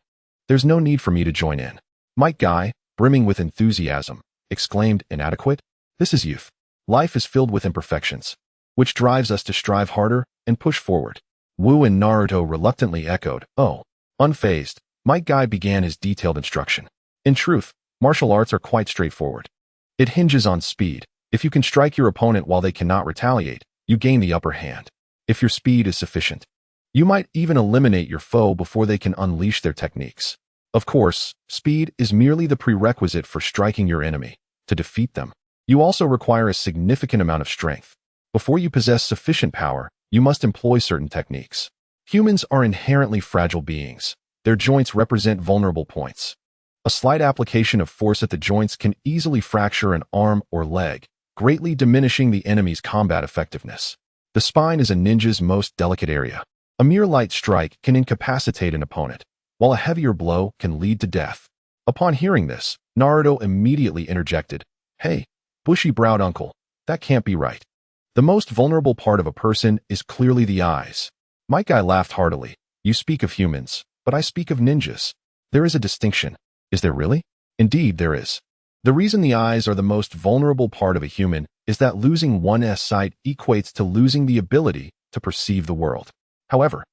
There's no need for me to join in. Might Guy, brimming with enthusiasm, exclaimed, inadequate? This is youth. Life is filled with imperfections, which drives us to strive harder and push forward. Wu and Naruto reluctantly echoed, oh. Unfazed, Might Guy began his detailed instruction. In truth, martial arts are quite straightforward. It hinges on speed. If you can strike your opponent while they cannot retaliate, you gain the upper hand. If your speed is sufficient, you might even eliminate your foe before they can unleash their techniques. Of course, speed is merely the prerequisite for striking your enemy. To defeat them, you also require a significant amount of strength. Before you possess sufficient power, you must employ certain techniques. Humans are inherently fragile beings. Their joints represent vulnerable points. A slight application of force at the joints can easily fracture an arm or leg, greatly diminishing the enemy's combat effectiveness. The spine is a ninja's most delicate area. A mere light strike can incapacitate an opponent, while a heavier blow can lead to death. Upon hearing this, Naruto immediately interjected, Hey, bushy-browed uncle, that can't be right. The most vulnerable part of a person is clearly the eyes. Might Guy laughed heartily. You speak of humans, but I speak of ninjas. There is a distinction. Is there really? Indeed, there is. The reason the eyes are the most vulnerable part of a human is that losing one's sight equates to losing the ability to perceive the world. However,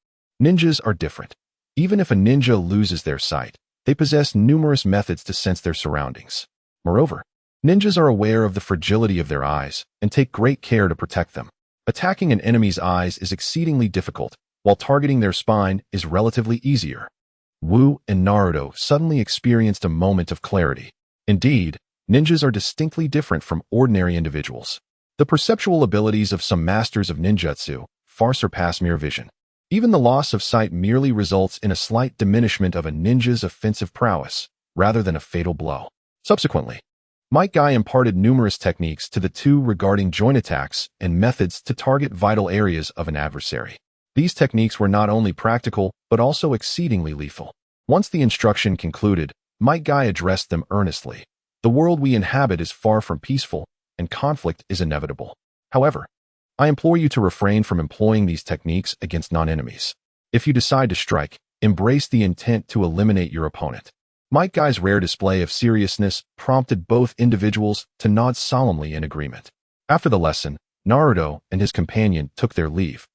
ninjas are different. Even if a ninja loses their sight, they possess numerous methods to sense their surroundings. Moreover, ninjas are aware of the fragility of their eyes and take great care to protect them. Attacking an enemy's eyes is exceedingly difficult, while targeting their spine is relatively easier. Wu and Naruto suddenly experienced a moment of clarity. Indeed, ninjas are distinctly different from ordinary individuals. The perceptual abilities of some masters of ninjutsu far surpass mere vision. Even the loss of sight merely results in a slight diminishment of a ninja's offensive prowess, rather than a fatal blow. Subsequently, Might Guy imparted numerous techniques to the two regarding joint attacks and methods to target vital areas of an adversary. These techniques were not only practical, but also exceedingly lethal. Once the instruction concluded, Might Guy addressed them earnestly. The world we inhabit is far from peaceful, and conflict is inevitable. However, I implore you to refrain from employing these techniques against non-enemies. If you decide to strike, embrace the intent to eliminate your opponent. Might Guy's rare display of seriousness prompted both individuals to nod solemnly in agreement. After the lesson, Naruto and his companion took their leave,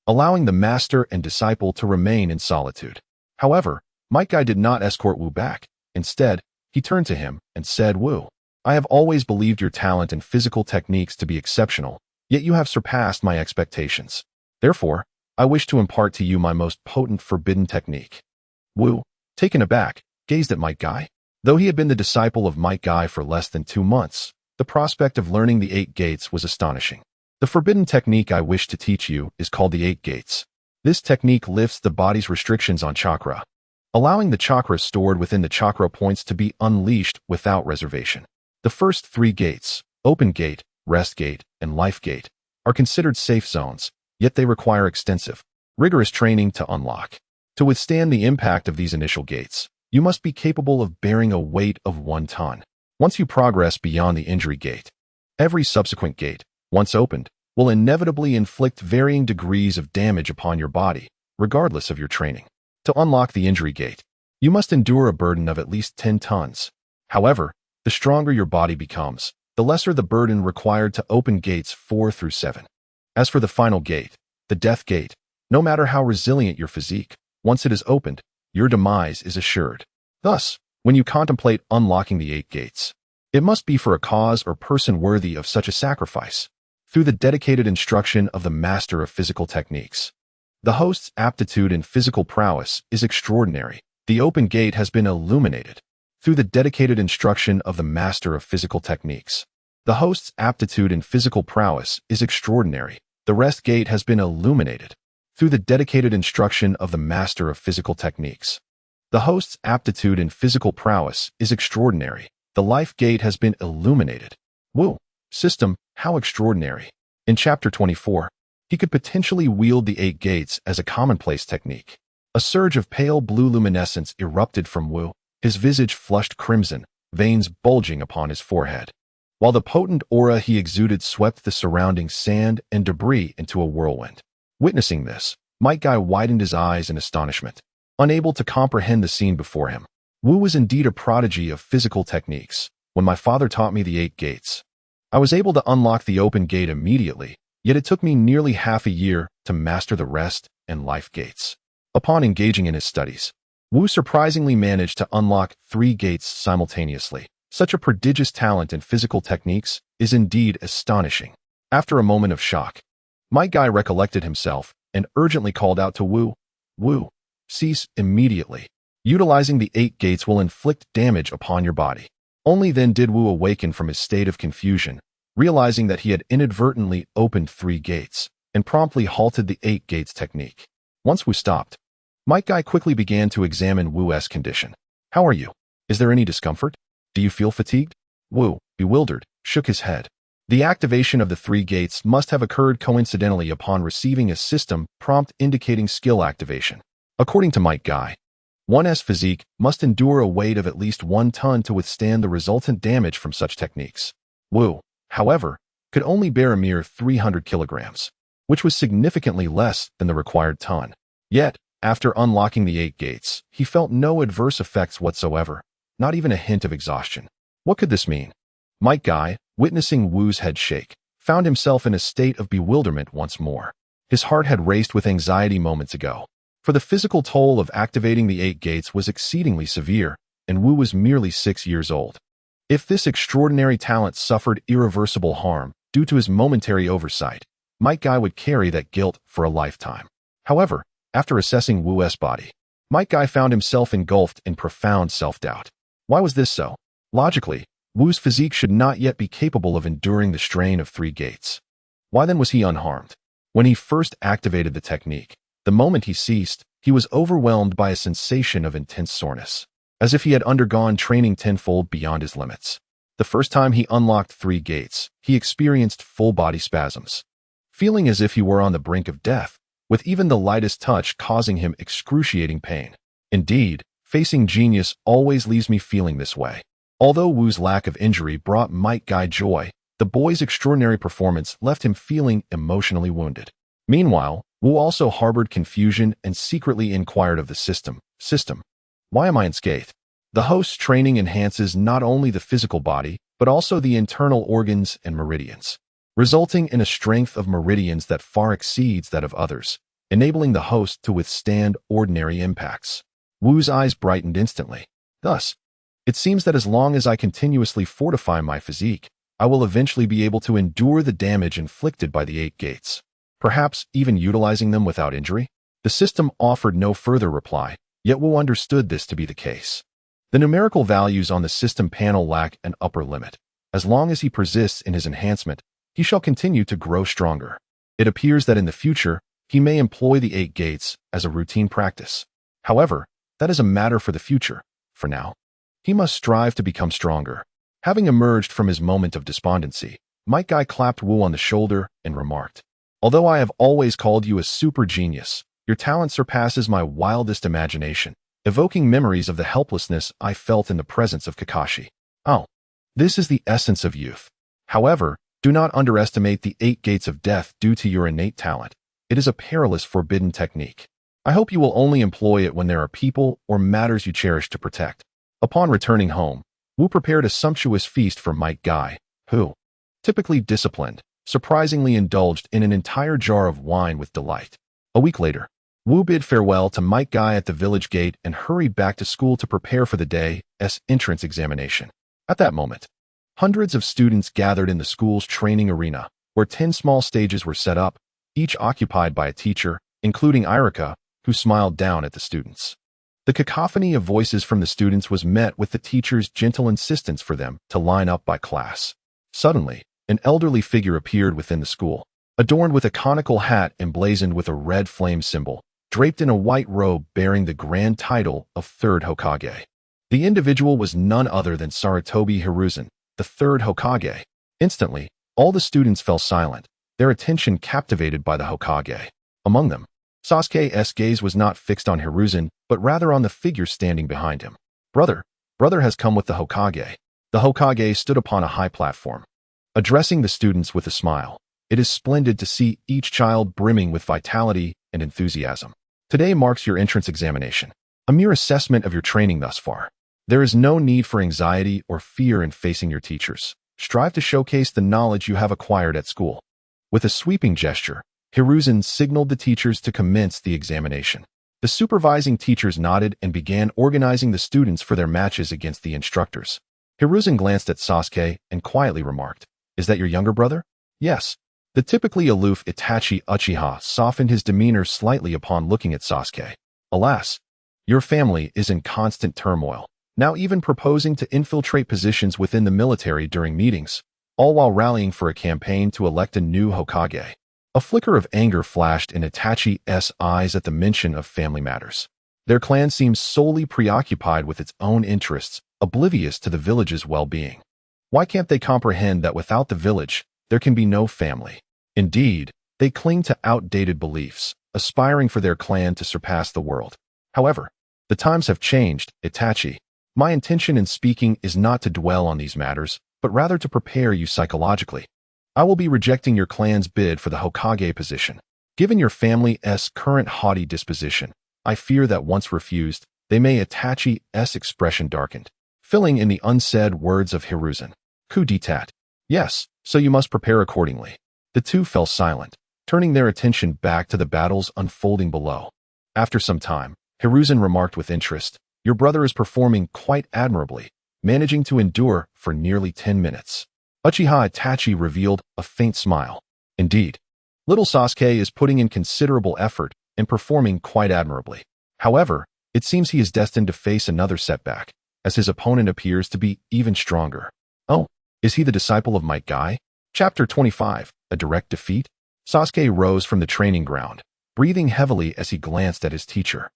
allowing the master and disciple to remain in solitude. However, Might Guy did not escort Wu back. Instead, he turned to him and said, "Wu, I have always believed your talent and physical techniques to be exceptional, yet you have surpassed my expectations. Therefore, I wish to impart to you my most potent forbidden technique." Wu, taken aback, gazed at Might Guy. Though he had been the disciple of Might Guy for less than 2 months, the prospect of learning the 8 gates was astonishing. The forbidden technique I wish to teach you is called the 8 gates. This technique lifts the body's restrictions on chakra, allowing the chakra stored within the chakra points to be unleashed without reservation. The first 3 gates, Open Gate, Rest Gate, and Life Gate, are considered safe zones, yet they require extensive, rigorous training to unlock. To withstand the impact of these initial gates, you must be capable of bearing a weight of 1 ton. Once you progress beyond the Injury Gate, every subsequent gate, once opened, will inevitably inflict varying degrees of damage upon your body, regardless of your training. To unlock the Injury Gate, you must endure a burden of at least 10 tons. However, the stronger your body becomes, the lesser the burden required to open gates 4 through 7. As for the final gate, the Death Gate, no matter how resilient your physique, once it is opened, your demise is assured. Thus, when you contemplate unlocking the 8 gates, it must be for a cause or person worthy of such a sacrifice. Through the dedicated instruction of the master of physical techniques, the host's aptitude in physical prowess is extraordinary. The open gate has been illuminated. Through the dedicated instruction of the master of physical techniques, the host's aptitude in physical prowess is extraordinary. The Rest Gate has been illuminated. Through the dedicated instruction of the master of physical techniques, the host's aptitude in physical prowess is extraordinary. The Life Gate has been illuminated. Woo! System, how extraordinary. In Chapter 24, he could potentially wield the 8 gates as a commonplace technique. A surge of pale blue luminescence erupted from Wu, his visage flushed crimson, veins bulging upon his forehead, while the potent aura he exuded swept the surrounding sand and debris into a whirlwind. Witnessing this, Might Guy widened his eyes in astonishment, unable to comprehend the scene before him. Wu was indeed a prodigy of physical techniques. When my father taught me the 8 gates, I was able to unlock the open gate immediately, yet it took me nearly half a year to master the Rest and Life gates. Upon engaging in his studies, Wu surprisingly managed to unlock 3 gates simultaneously. Such a prodigious talent in physical techniques is indeed astonishing. After a moment of shock, Might Guy recollected himself and urgently called out to Wu, "Wu, cease immediately. Utilizing the 8 gates will inflict damage upon your body." Only then did Wu awaken from his state of confusion, realizing that he had inadvertently opened 3 gates, and promptly halted the 8 gates technique. Once Wu stopped, Might Guy quickly began to examine Wu's condition. "How are you? Is there any discomfort? Do you feel fatigued?" Wu, bewildered, shook his head. The activation of the 3 gates must have occurred coincidentally upon receiving a system prompt indicating skill activation. According to Might Guy, one's physique must endure a weight of at least 1 ton to withstand the resultant damage from such techniques. Wu, however, could only bear a mere 300 kilograms, which was significantly less than the required ton. Yet, after unlocking the 8 gates, he felt no adverse effects whatsoever, not even a hint of exhaustion. What could this mean? Might Guy, witnessing Wu's head shake, found himself in a state of bewilderment once more. His heart had raced with anxiety moments ago, for the physical toll of activating the 8 gates was exceedingly severe, and Wu was merely 6 years old. If this extraordinary talent suffered irreversible harm due to his momentary oversight, Might Guy would carry that guilt for a lifetime. However, after assessing Wu's body, Might Guy found himself engulfed in profound self-doubt. Why was this so? Logically, Wu's physique should not yet be capable of enduring the strain of 3 gates. Why then was he unharmed? When he first activated the technique, the moment he ceased, he was overwhelmed by a sensation of intense soreness. as if he had undergone training tenfold beyond his limits. The first time he unlocked 3 gates, he experienced full-body spasms, feeling as if he were on the brink of death, with even the lightest touch causing him excruciating pain. Indeed, facing genius always leaves me feeling this way. Although Wu's lack of injury brought Might Guy joy, the boy's extraordinary performance left him feeling emotionally wounded. Meanwhile, Wu also harbored confusion and secretly inquired of the system. Why am I unscathed? The host's training enhances not only the physical body, but also the internal organs and meridians, resulting in a strength of meridians that far exceeds that of others, enabling the host to withstand ordinary impacts. Wu's eyes brightened instantly. Thus, it seems that as long as I continuously fortify my physique, I will eventually be able to endure the damage inflicted by the 8 gates, perhaps even utilizing them without injury. The system offered no further reply, yet Wu understood this to be the case. The numerical values on the system panel lack an upper limit. As long as he persists in his enhancement, he shall continue to grow stronger. It appears that in the future, he may employ the 8 gates as a routine practice. However, that is a matter for the future. For now, he must strive to become stronger. Having emerged from his moment of despondency, Might Guy clapped Wu on the shoulder and remarked, "Although I have always called you a super genius, your talent surpasses my wildest imagination, evoking memories of the helplessness I felt in the presence of Kakashi. Oh, this is the essence of youth. However, do not underestimate the 8 gates of death due to your innate talent. It is a perilous, forbidden technique. I hope you will only employ it when there are people or matters you cherish to protect." Upon returning home, Wu prepared a sumptuous feast for Might Guy, who, typically disciplined, surprisingly indulged in an entire jar of wine with delight. A week later, Wu bid farewell to Might Guy at the village gate and hurried back to school to prepare for the day's entrance examination. At that moment, hundreds of students gathered in the school's training arena, where 10 small stages were set up, each occupied by a teacher, including Irika, who smiled down at the students. The cacophony of voices from the students was met with the teacher's gentle insistence for them to line up by class. Suddenly, an elderly figure appeared within the school, adorned with a conical hat emblazoned with a red flame symbol, draped in a white robe bearing the grand title of 3rd Hokage. The individual was none other than Sarutobi Hiruzen, the 3rd Hokage. Instantly, all the students fell silent, their attention captivated by the Hokage. Among them, Sasuke's gaze was not fixed on Hiruzen, but rather on the figure standing behind him. Brother has come with the Hokage." The Hokage stood upon a high platform, addressing the students with a smile. "It is splendid to see each child brimming with vitality and enthusiasm. Today marks your entrance examination, a mere assessment of your training thus far. There is no need for anxiety or fear in facing your teachers. Strive to showcase the knowledge you have acquired at school." With a sweeping gesture, Hiruzen signaled the teachers to commence the examination. The supervising teachers nodded and began organizing the students for their matches against the instructors. Hiruzen glanced at Sasuke and quietly remarked, "Is that your younger brother?" "Yes." The typically aloof Itachi Uchiha softened his demeanor slightly upon looking at Sasuke. "Alas, your family is in constant turmoil, now even proposing to infiltrate positions within the military during meetings, all while rallying for a campaign to elect a new Hokage." A flicker of anger flashed in Itachi's eyes at the mention of family matters. Their clan seems solely preoccupied with its own interests, oblivious to the village's well-being. Why can't they comprehend that without the village, there can be no family? Indeed, they cling to outdated beliefs, aspiring for their clan to surpass the world. However, the times have changed, Itachi. My intention in speaking is not to dwell on these matters, but rather to prepare you psychologically. I will be rejecting your clan's bid for the Hokage position. Given your family's current haughty disposition, I fear that once refused, they may Itachi's expression darkened, filling in the unsaid words of Hiruzen. Coup d'etat. Yes, so you must prepare accordingly. The two fell silent, turning their attention back to the battles unfolding below. After some time, Hiruzen remarked with interest, "Your brother is performing quite admirably, managing to endure for nearly 10 minutes. Uchiha Itachi revealed a faint smile. Indeed, little Sasuke is putting in considerable effort and performing quite admirably. However, it seems he is destined to face another setback, as his opponent appears to be even stronger. Oh, is he the disciple of Might Guy? Chapter 25, A Direct Defeat? Sasuke rose from the training ground, breathing heavily as he glanced at his teacher.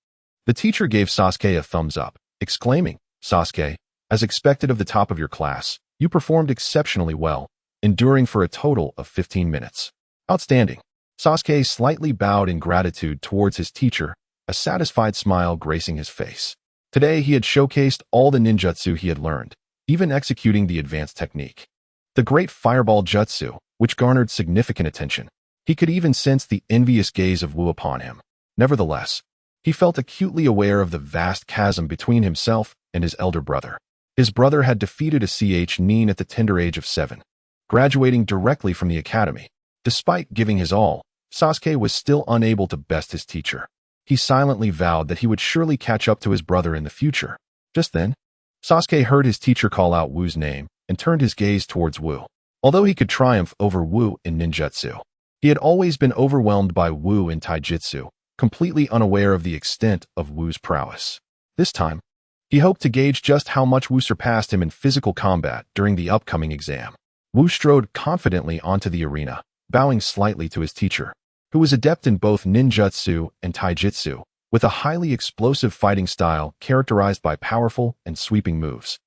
The teacher gave Sasuke a thumbs up, exclaiming, Sasuke, as expected of the top of your class, you performed exceptionally well, enduring for a total of 15 minutes. Outstanding. Sasuke slightly bowed in gratitude towards his teacher, a satisfied smile gracing his face. Today he had showcased all the ninjutsu he had learned, even executing the advanced technique. The great fireball jutsu, which garnered significant attention. He could even sense the envious gaze of Wu upon him. Nevertheless, he felt acutely aware of the vast chasm between himself and his elder brother. His brother had defeated a chunin at the tender age of 7, graduating directly from the academy. Despite giving his all, Sasuke was still unable to best his teacher. He silently vowed that he would surely catch up to his brother in the future. Just then, Sasuke heard his teacher call out Wu's name and turned his gaze towards Wu. Although he could triumph over Wu in ninjutsu, he had always been overwhelmed by Wu in taijutsu, completely unaware of the extent of Wu's prowess. This time, he hoped to gauge just how much Wu surpassed him in physical combat during the upcoming exam. Wu strode confidently onto the arena, bowing slightly to his teacher, who was adept in both ninjutsu and taijutsu, with a highly explosive fighting style characterized by powerful and sweeping moves.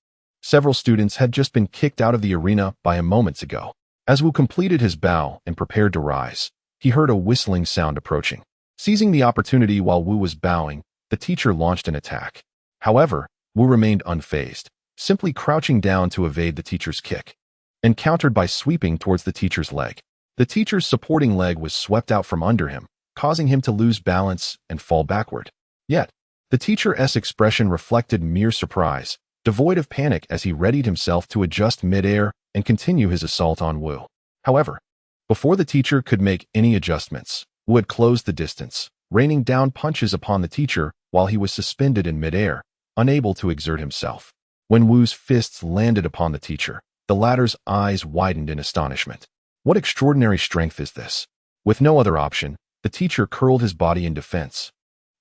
Several students had just been kicked out of the arena by him moments ago. As Wu completed his bow and prepared to rise, he heard a whistling sound approaching. Seizing the opportunity while Wu was bowing, the teacher launched an attack. However, Wu remained unfazed, simply crouching down to evade the teacher's kick, and countered by sweeping towards the teacher's leg. The teacher's supporting leg was swept out from under him, causing him to lose balance and fall backward. Yet, the teacher's expression reflected mere surprise, devoid of panic as he readied himself to adjust mid-air and continue his assault on Wu. However, before the teacher could make any adjustments, Wu had closed the distance, raining down punches upon the teacher while he was suspended in mid-air, unable to exert himself. When Wu's fists landed upon the teacher, the latter's eyes widened in astonishment. What extraordinary strength is this? With no other option, the teacher curled his body in defense,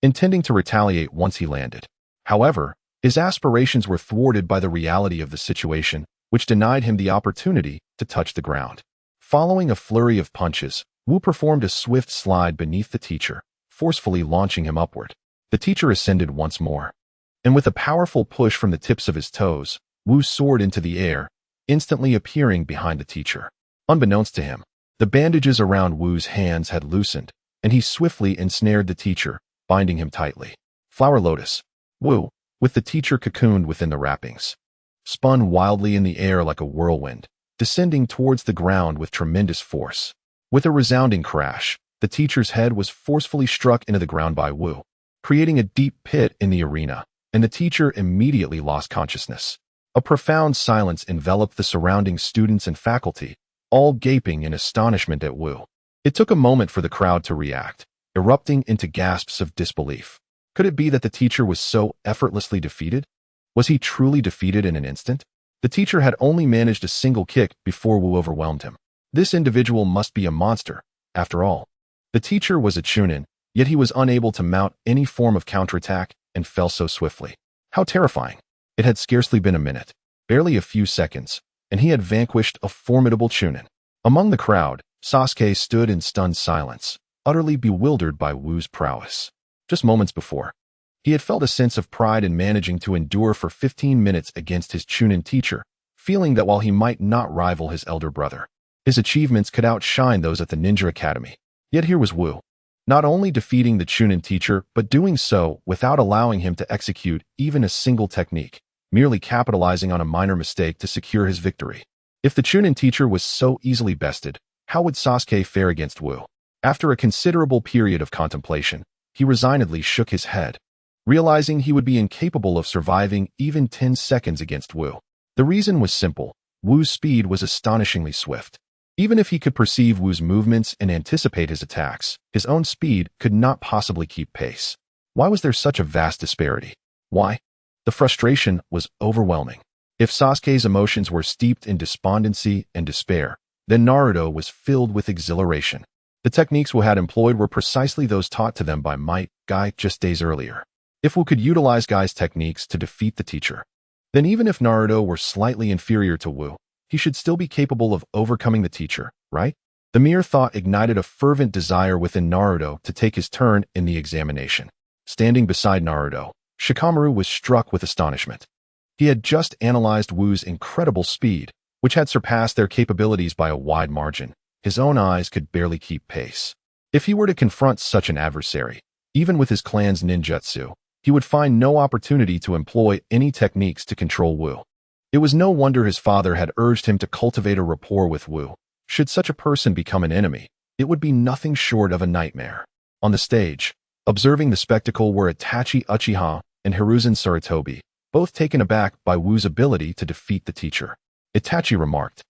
intending to retaliate once he landed. However, his aspirations were thwarted by the reality of the situation, which denied him the opportunity to touch the ground. Following a flurry of punches, Wu performed a swift slide beneath the teacher, forcefully launching him upward. The teacher ascended once more, and with a powerful push from the tips of his toes, Wu soared into the air, instantly appearing behind the teacher. Unbeknownst to him, the bandages around Wu's hands had loosened, and he swiftly ensnared the teacher, binding him tightly. Flower Lotus. Wu, with the teacher cocooned within the wrappings, spun wildly in the air like a whirlwind, descending towards the ground with tremendous force. With a resounding crash, the teacher's head was forcefully struck into the ground by Wu, creating a deep pit in the arena, and the teacher immediately lost consciousness. A profound silence enveloped the surrounding students and faculty, all gaping in astonishment at Wu. It took a moment for the crowd to react, erupting into gasps of disbelief. Could it be that the teacher was so effortlessly defeated? Was he truly defeated in an instant? The teacher had only managed a single kick before Wu overwhelmed him. This individual must be a monster, after all. The teacher was a chunin, yet he was unable to mount any form of counterattack and fell so swiftly. How terrifying! It had scarcely been a minute, barely a few seconds, and he had vanquished a formidable chunin. Among the crowd, Sasuke stood in stunned silence, utterly bewildered by Wu's prowess. Just moments before, he had felt a sense of pride in managing to endure for 15 minutes against his chunin teacher, feeling that while he might not rival his elder brother, his achievements could outshine those at the Ninja Academy. Yet here was Wu, not only defeating the chunin teacher, but doing so without allowing him to execute even a single technique, merely capitalizing on a minor mistake to secure his victory. If the chunin teacher was so easily bested, how would Sasuke fare against Wu? After a considerable period of contemplation, he resignedly shook his head, realizing he would be incapable of surviving even 10 seconds against Wu. The reason was simple. Wu's speed was astonishingly swift. Even if he could perceive Wu's movements and anticipate his attacks, his own speed could not possibly keep pace. Why was there such a vast disparity? Why? The frustration was overwhelming. If Sasuke's emotions were steeped in despondency and despair, then Naruto was filled with exhilaration. The techniques Wu had employed were precisely those taught to them by Might Guy just days earlier. If Wu could utilize Guy's techniques to defeat the teacher, then even if Naruto were slightly inferior to Wu, he should still be capable of overcoming the teacher, right? The mere thought ignited a fervent desire within Naruto to take his turn in the examination. Standing beside Naruto, Shikamaru was struck with astonishment. He had just analyzed Wu's incredible speed, which had surpassed their capabilities by a wide margin. His own eyes could barely keep pace. If he were to confront such an adversary, even with his clan's ninjutsu, he would find no opportunity to employ any techniques to control Wu. It was no wonder his father had urged him to cultivate a rapport with Wu. Should such a person become an enemy, it would be nothing short of a nightmare. On the stage, observing the spectacle were Itachi Uchiha and Hiruzen Sarutobi, both taken aback by Wu's ability to defeat the teacher. Itachi remarked,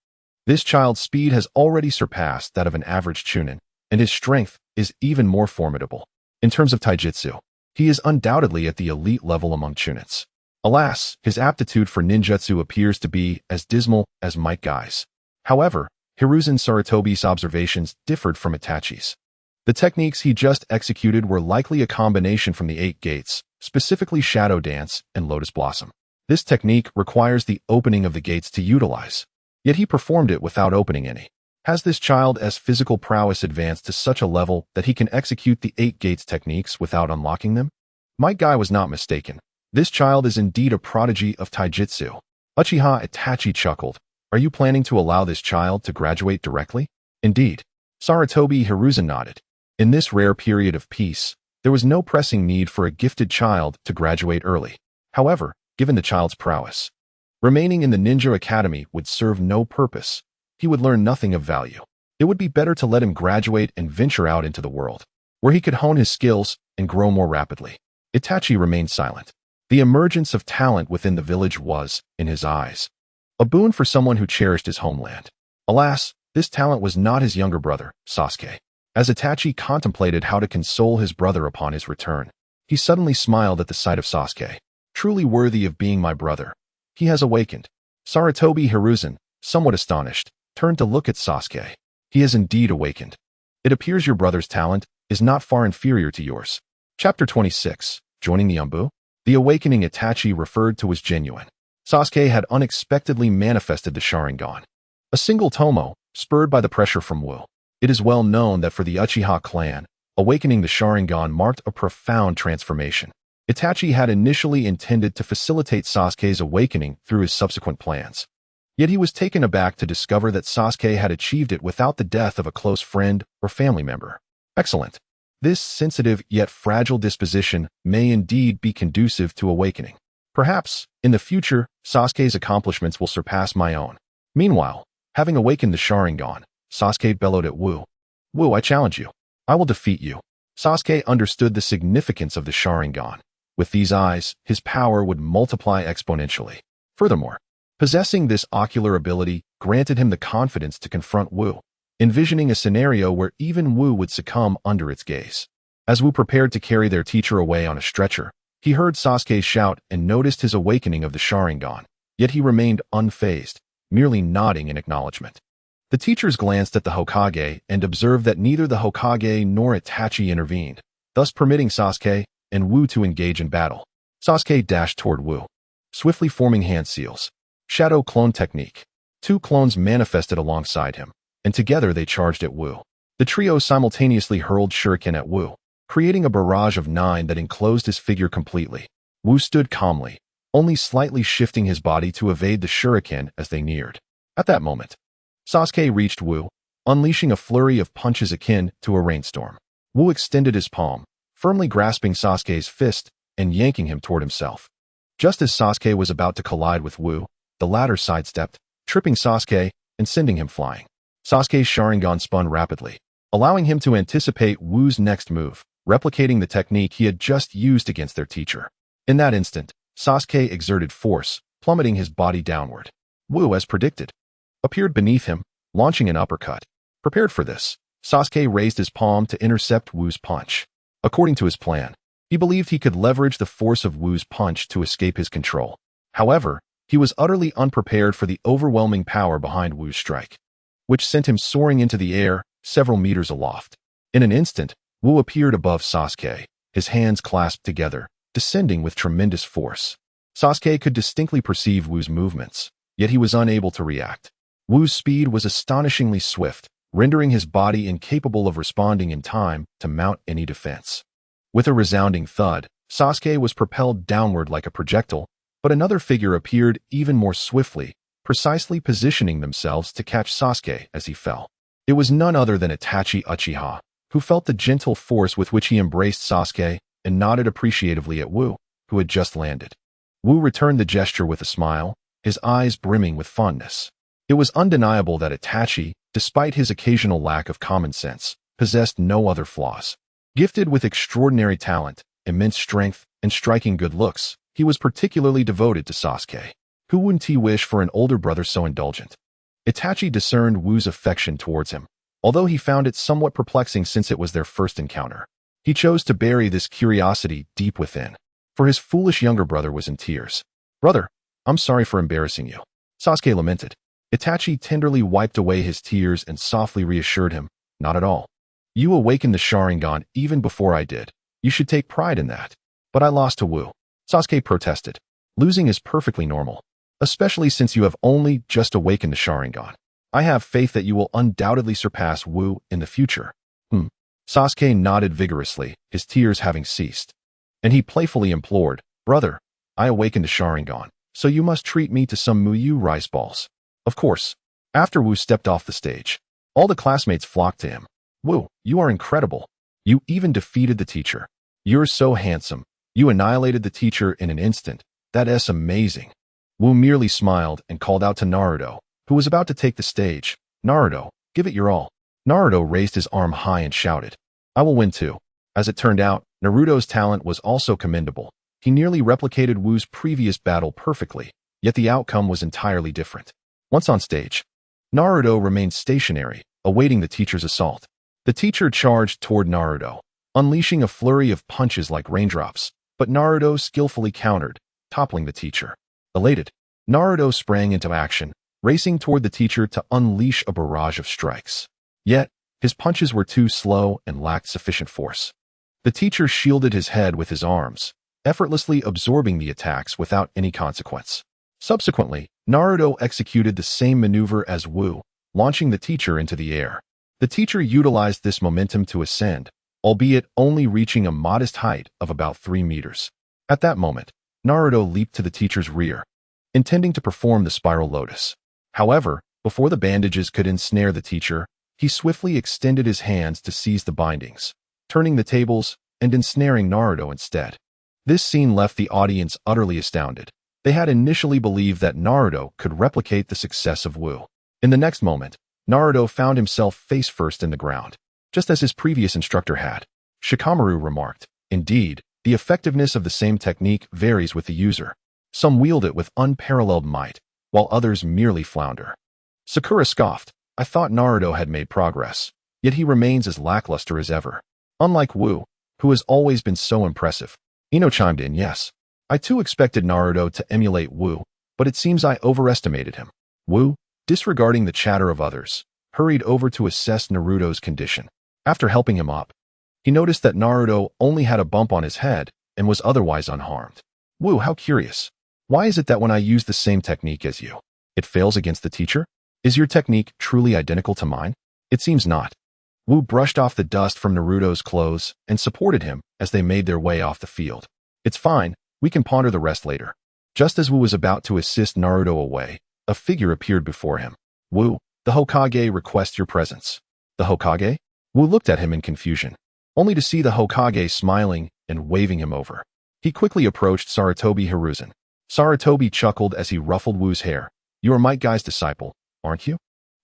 "This child's speed has already surpassed that of an average chunin, and his strength is even more formidable. In terms of taijutsu, he is undoubtedly at the elite level among chunins. Alas, his aptitude for ninjutsu appears to be as dismal as Might Guy's." However, Hiruzen Sarutobi's observations differed from Itachi's. The techniques he just executed were likely a combination from the 8 gates, specifically Shadow Dance and Lotus Blossom. This technique requires the opening of the gates to utilize, yet he performed it without opening any. Has this child's physical prowess advanced to such a level that he can execute the 8 gates techniques without unlocking them? Might Guy was not mistaken. This child is indeed a prodigy of taijutsu. Uchiha Itachi chuckled. "Are you planning to allow this child to graduate directly?" "Indeed." Sarutobi Hiruzen nodded. In this rare period of peace, there was no pressing need for a gifted child to graduate early. However, given the child's prowess, remaining in the ninja academy would serve no purpose. He would learn nothing of value. It would be better to let him graduate and venture out into the world, where he could hone his skills and grow more rapidly. Itachi remained silent. The emergence of talent within the village was, in his eyes, a boon for someone who cherished his homeland. Alas, this talent was not his younger brother, Sasuke. As Itachi contemplated how to console his brother upon his return, he suddenly smiled at the sight of Sasuke. "Truly worthy of being my brother. He has awakened." Sarutobi Hiruzen, somewhat astonished, turned to look at Sasuke. "He has indeed awakened. It appears your brother's talent is not far inferior to yours." Chapter 26. Joining the Umbu? The awakening Itachi referred to was genuine. Sasuke had unexpectedly manifested the Sharingan. A single tomo, spurred by the pressure from Wu. It is well known that for the Uchiha clan, awakening the Sharingan marked a profound transformation. Itachi had initially intended to facilitate Sasuke's awakening through his subsequent plans. Yet he was taken aback to discover that Sasuke had achieved it without the death of a close friend or family member. Excellent. This sensitive yet fragile disposition may indeed be conducive to awakening. Perhaps, in the future, Sasuke's accomplishments will surpass my own. Meanwhile, having awakened the Sharingan, Sasuke bellowed at Wu. "Wu, I challenge you. I will defeat you." Sasuke understood the significance of the Sharingan. With these eyes, his power would multiply exponentially. Furthermore, possessing this ocular ability granted him the confidence to confront Wu, envisioning a scenario where even Wu would succumb under its gaze. As Wu prepared to carry their teacher away on a stretcher, he heard Sasuke shout and noticed his awakening of the Sharingan, yet he remained unfazed, merely nodding in acknowledgement. The teachers glanced at the Hokage and observed that neither the Hokage nor Itachi intervened, thus permitting Sasuke and Wu to engage in battle. Sasuke dashed toward Wu, swiftly forming hand seals. Shadow clone technique. 2 clones manifested alongside him, and together they charged at Wu. The trio simultaneously hurled shuriken at Wu, creating a barrage of 9 that enclosed his figure completely. Wu stood calmly, only slightly shifting his body to evade the shuriken as they neared. At that moment, Sasuke reached Wu, unleashing a flurry of punches akin to a rainstorm. Wu extended his palm, firmly grasping Sasuke's fist and yanking him toward himself. Just as Sasuke was about to collide with Wu, the latter sidestepped, tripping Sasuke and sending him flying. Sasuke's Sharingan spun rapidly, allowing him to anticipate Wu's next move, replicating the technique he had just used against their teacher. In that instant, Sasuke exerted force, plummeting his body downward. Wu, as predicted, appeared beneath him, launching an uppercut. Prepared for this, Sasuke raised his palm to intercept Wu's punch. According to his plan, he believed he could leverage the force of Wu's punch to escape his control. However, he was utterly unprepared for the overwhelming power behind Wu's strike, which sent him soaring into the air, several meters aloft. In an instant, Wu appeared above Sasuke, his hands clasped together, descending with tremendous force. Sasuke could distinctly perceive Wu's movements, yet he was unable to react. Wu's speed was astonishingly swift, rendering his body incapable of responding in time to mount any defense. With a resounding thud, Sasuke was propelled downward like a projectile, But another figure appeared even more swiftly, precisely positioning themselves to catch Sasuke as he fell. It was none other than Itachi Uchiha, who felt the gentle force with which he embraced Sasuke and nodded appreciatively at Wu, who had just landed. Wu returned the gesture with a smile, his eyes brimming with fondness. It was undeniable that Itachi, despite his occasional lack of common sense, possessed no other flaws. Gifted with extraordinary talent, immense strength, and striking good looks, he was particularly devoted to Sasuke. Who wouldn't he wish for an older brother so indulgent? Itachi discerned Wu's affection towards him, although he found it somewhat perplexing since it was their first encounter. He chose to bury this curiosity deep within, for his foolish younger brother was in tears. "Brother, I'm sorry for embarrassing you," Sasuke lamented. Itachi tenderly wiped away his tears and softly reassured him, "Not at all. You awakened the Sharingan even before I did. You should take pride in that." "But I lost to Wu," Sasuke protested. "Losing is perfectly normal, especially since you have only just awakened the Sharingan. I have faith that you will undoubtedly surpass Wu in the future." Sasuke nodded vigorously, his tears having ceased. And he playfully implored, "Brother, I awakened the Sharingan, so you must treat me to some Muyu rice balls." Of course. After Wu stepped off the stage, all the classmates flocked to him. "Wu, you are incredible. You even defeated the teacher. You're so handsome. You annihilated the teacher in an instant. That's amazing." Wu merely smiled and called out to Naruto, who was about to take the stage, "Naruto, give it your all." Naruto raised his arm high and shouted, "I will win too." As it turned out, Naruto's talent was also commendable. He nearly replicated Wu's previous battle perfectly, yet the outcome was entirely different. Once on stage, Naruto remained stationary, awaiting the teacher's assault. The teacher charged toward Naruto, unleashing a flurry of punches like raindrops, but Naruto skillfully countered, toppling the teacher. Elated, Naruto sprang into action, racing toward the teacher to unleash a barrage of strikes. Yet, his punches were too slow and lacked sufficient force. The teacher shielded his head with his arms, effortlessly absorbing the attacks without any consequence. Subsequently, Naruto executed the same maneuver as Wu, launching the teacher into the air. The teacher utilized this momentum to ascend, albeit only reaching a modest height of about 3 meters. At that moment, Naruto leaped to the teacher's rear, intending to perform the spiral lotus. However, before the bandages could ensnare the teacher, he swiftly extended his hands to seize the bindings, turning the tables and ensnaring Naruto instead. This scene left the audience utterly astounded. They had initially believed that Naruto could replicate the success of Wu. In the next moment, Naruto found himself face first in the ground, just as his previous instructor had. Shikamaru remarked, "Indeed, the effectiveness of the same technique varies with the user. Some wield it with unparalleled might, while others merely flounder." Sakura scoffed, "I thought Naruto had made progress, yet he remains as lackluster as ever. Unlike Wu, who has always been so impressive." Ino chimed in, "Yes. I too expected Naruto to emulate Wu, but it seems I overestimated him." Wu, disregarding the chatter of others, hurried over to assess Naruto's condition. After helping him up, he noticed that Naruto only had a bump on his head and was otherwise unharmed. "Wu, how curious. Why is it that when I use the same technique as you, it fails against the teacher? Is your technique truly identical to mine?" "It seems not." Wu brushed off the dust from Naruto's clothes and supported him as they made their way off the field. "It's fine, we can ponder the rest later." Just as Wu was about to assist Naruto away, a figure appeared before him. "Wu, the Hokage requests your presence." "The Hokage?" Wu looked at him in confusion, only to see the Hokage smiling and waving him over. He quickly approached Sarutobi Hiruzen. Sarutobi chuckled as he ruffled Wu's hair. "You are Might Guy's disciple, aren't you?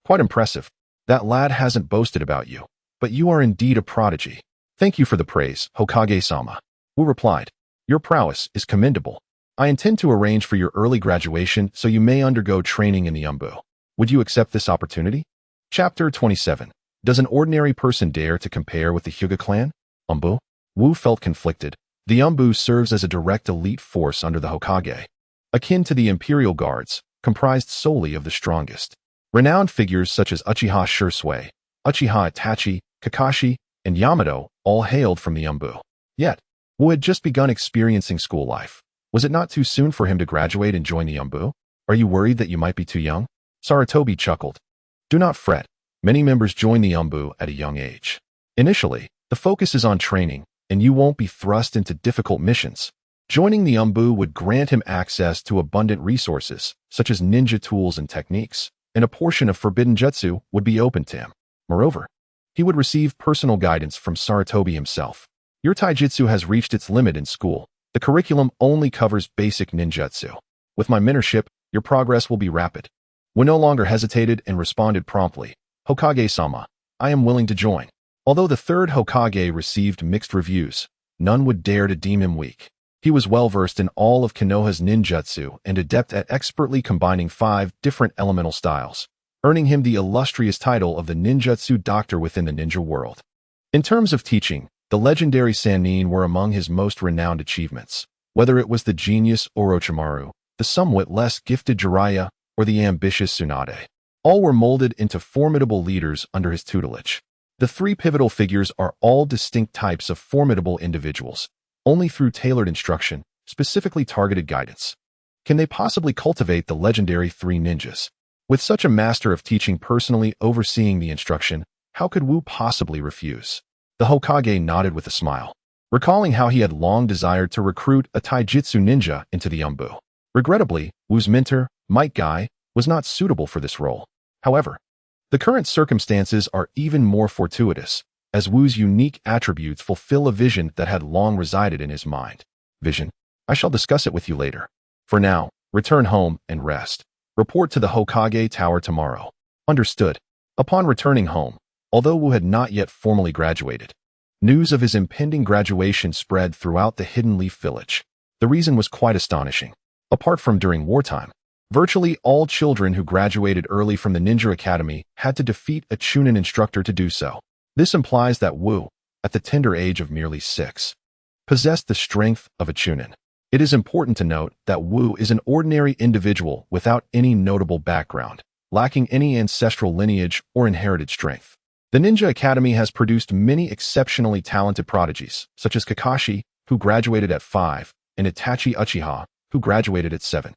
Quite impressive. That lad hasn't boasted about you, but you are indeed a prodigy." "Thank you for the praise, Hokage-sama," Wu replied. "Your prowess is commendable. I intend to arrange for your early graduation so you may undergo training in the Umbu. Would you accept this opportunity?" Chapter 27. Does an ordinary person dare to compare with the Hyuga clan? Umbu? Wu felt conflicted. The Umbu serves as a direct elite force under the Hokage, akin to the Imperial Guards, comprised solely of the strongest. Renowned figures such as Uchiha Shursui, Uchiha Itachi, Kakashi, and Yamato all hailed from the Umbu. Yet, Wu had just begun experiencing school life. Was it not too soon for him to graduate and join the Umbu? "Are you worried that you might be too young?" Sarutobi chuckled. "Do not fret. Many members join the Umbu at a young age. Initially, the focus is on training, and you won't be thrust into difficult missions. Joining the Umbu would grant him access to abundant resources, such as ninja tools and techniques, and a portion of forbidden jutsu would be open to him. Moreover, he would receive personal guidance from Sarutobi himself. Your taijutsu has reached its limit in school. The curriculum only covers basic ninjutsu. With my mentorship, your progress will be rapid. Wu no longer hesitated and responded promptly. Hokage-sama, I am willing to join. Although the third Hokage received mixed reviews, none would dare to deem him weak. He was well-versed in all of Konoha's ninjutsu and adept at expertly combining 5 different elemental styles, earning him the illustrious title of the ninjutsu doctor within the ninja world. In terms of teaching, the legendary Sannin were among his most renowned achievements, whether it was the genius Orochimaru, the somewhat less gifted Jiraiya, or the ambitious Tsunade. All were molded into formidable leaders under his tutelage. The 3 pivotal figures are all distinct types of formidable individuals. Only through tailored instruction, specifically targeted guidance, can they possibly cultivate the legendary 3 ninjas. With such a master of teaching personally overseeing the instruction, how could Wu possibly refuse? The Hokage nodded with a smile, recalling how he had long desired to recruit a taijutsu ninja into the Umbu. Regrettably, Wu's mentor, Might Guy, was not suitable for this role. However, the current circumstances are even more fortuitous, as Wu's unique attributes fulfill a vision that had long resided in his mind. Vision? I shall discuss it with you later. For now, return home and rest. Report to the Hokage Tower tomorrow. Understood. Upon returning home, although Wu had not yet formally graduated, news of his impending graduation spread throughout the Hidden Leaf Village. The reason was quite astonishing. Apart from during wartime, virtually all children who graduated early from the Ninja Academy had to defeat a chunin instructor to do so. This implies that Wu, at the tender age of merely 6, possessed the strength of a chunin. It is important to note that Wu is an ordinary individual without any notable background, lacking any ancestral lineage or inherited strength. The Ninja Academy has produced many exceptionally talented prodigies, such as Kakashi, who graduated at 5, and Itachi Uchiha, who graduated at 7.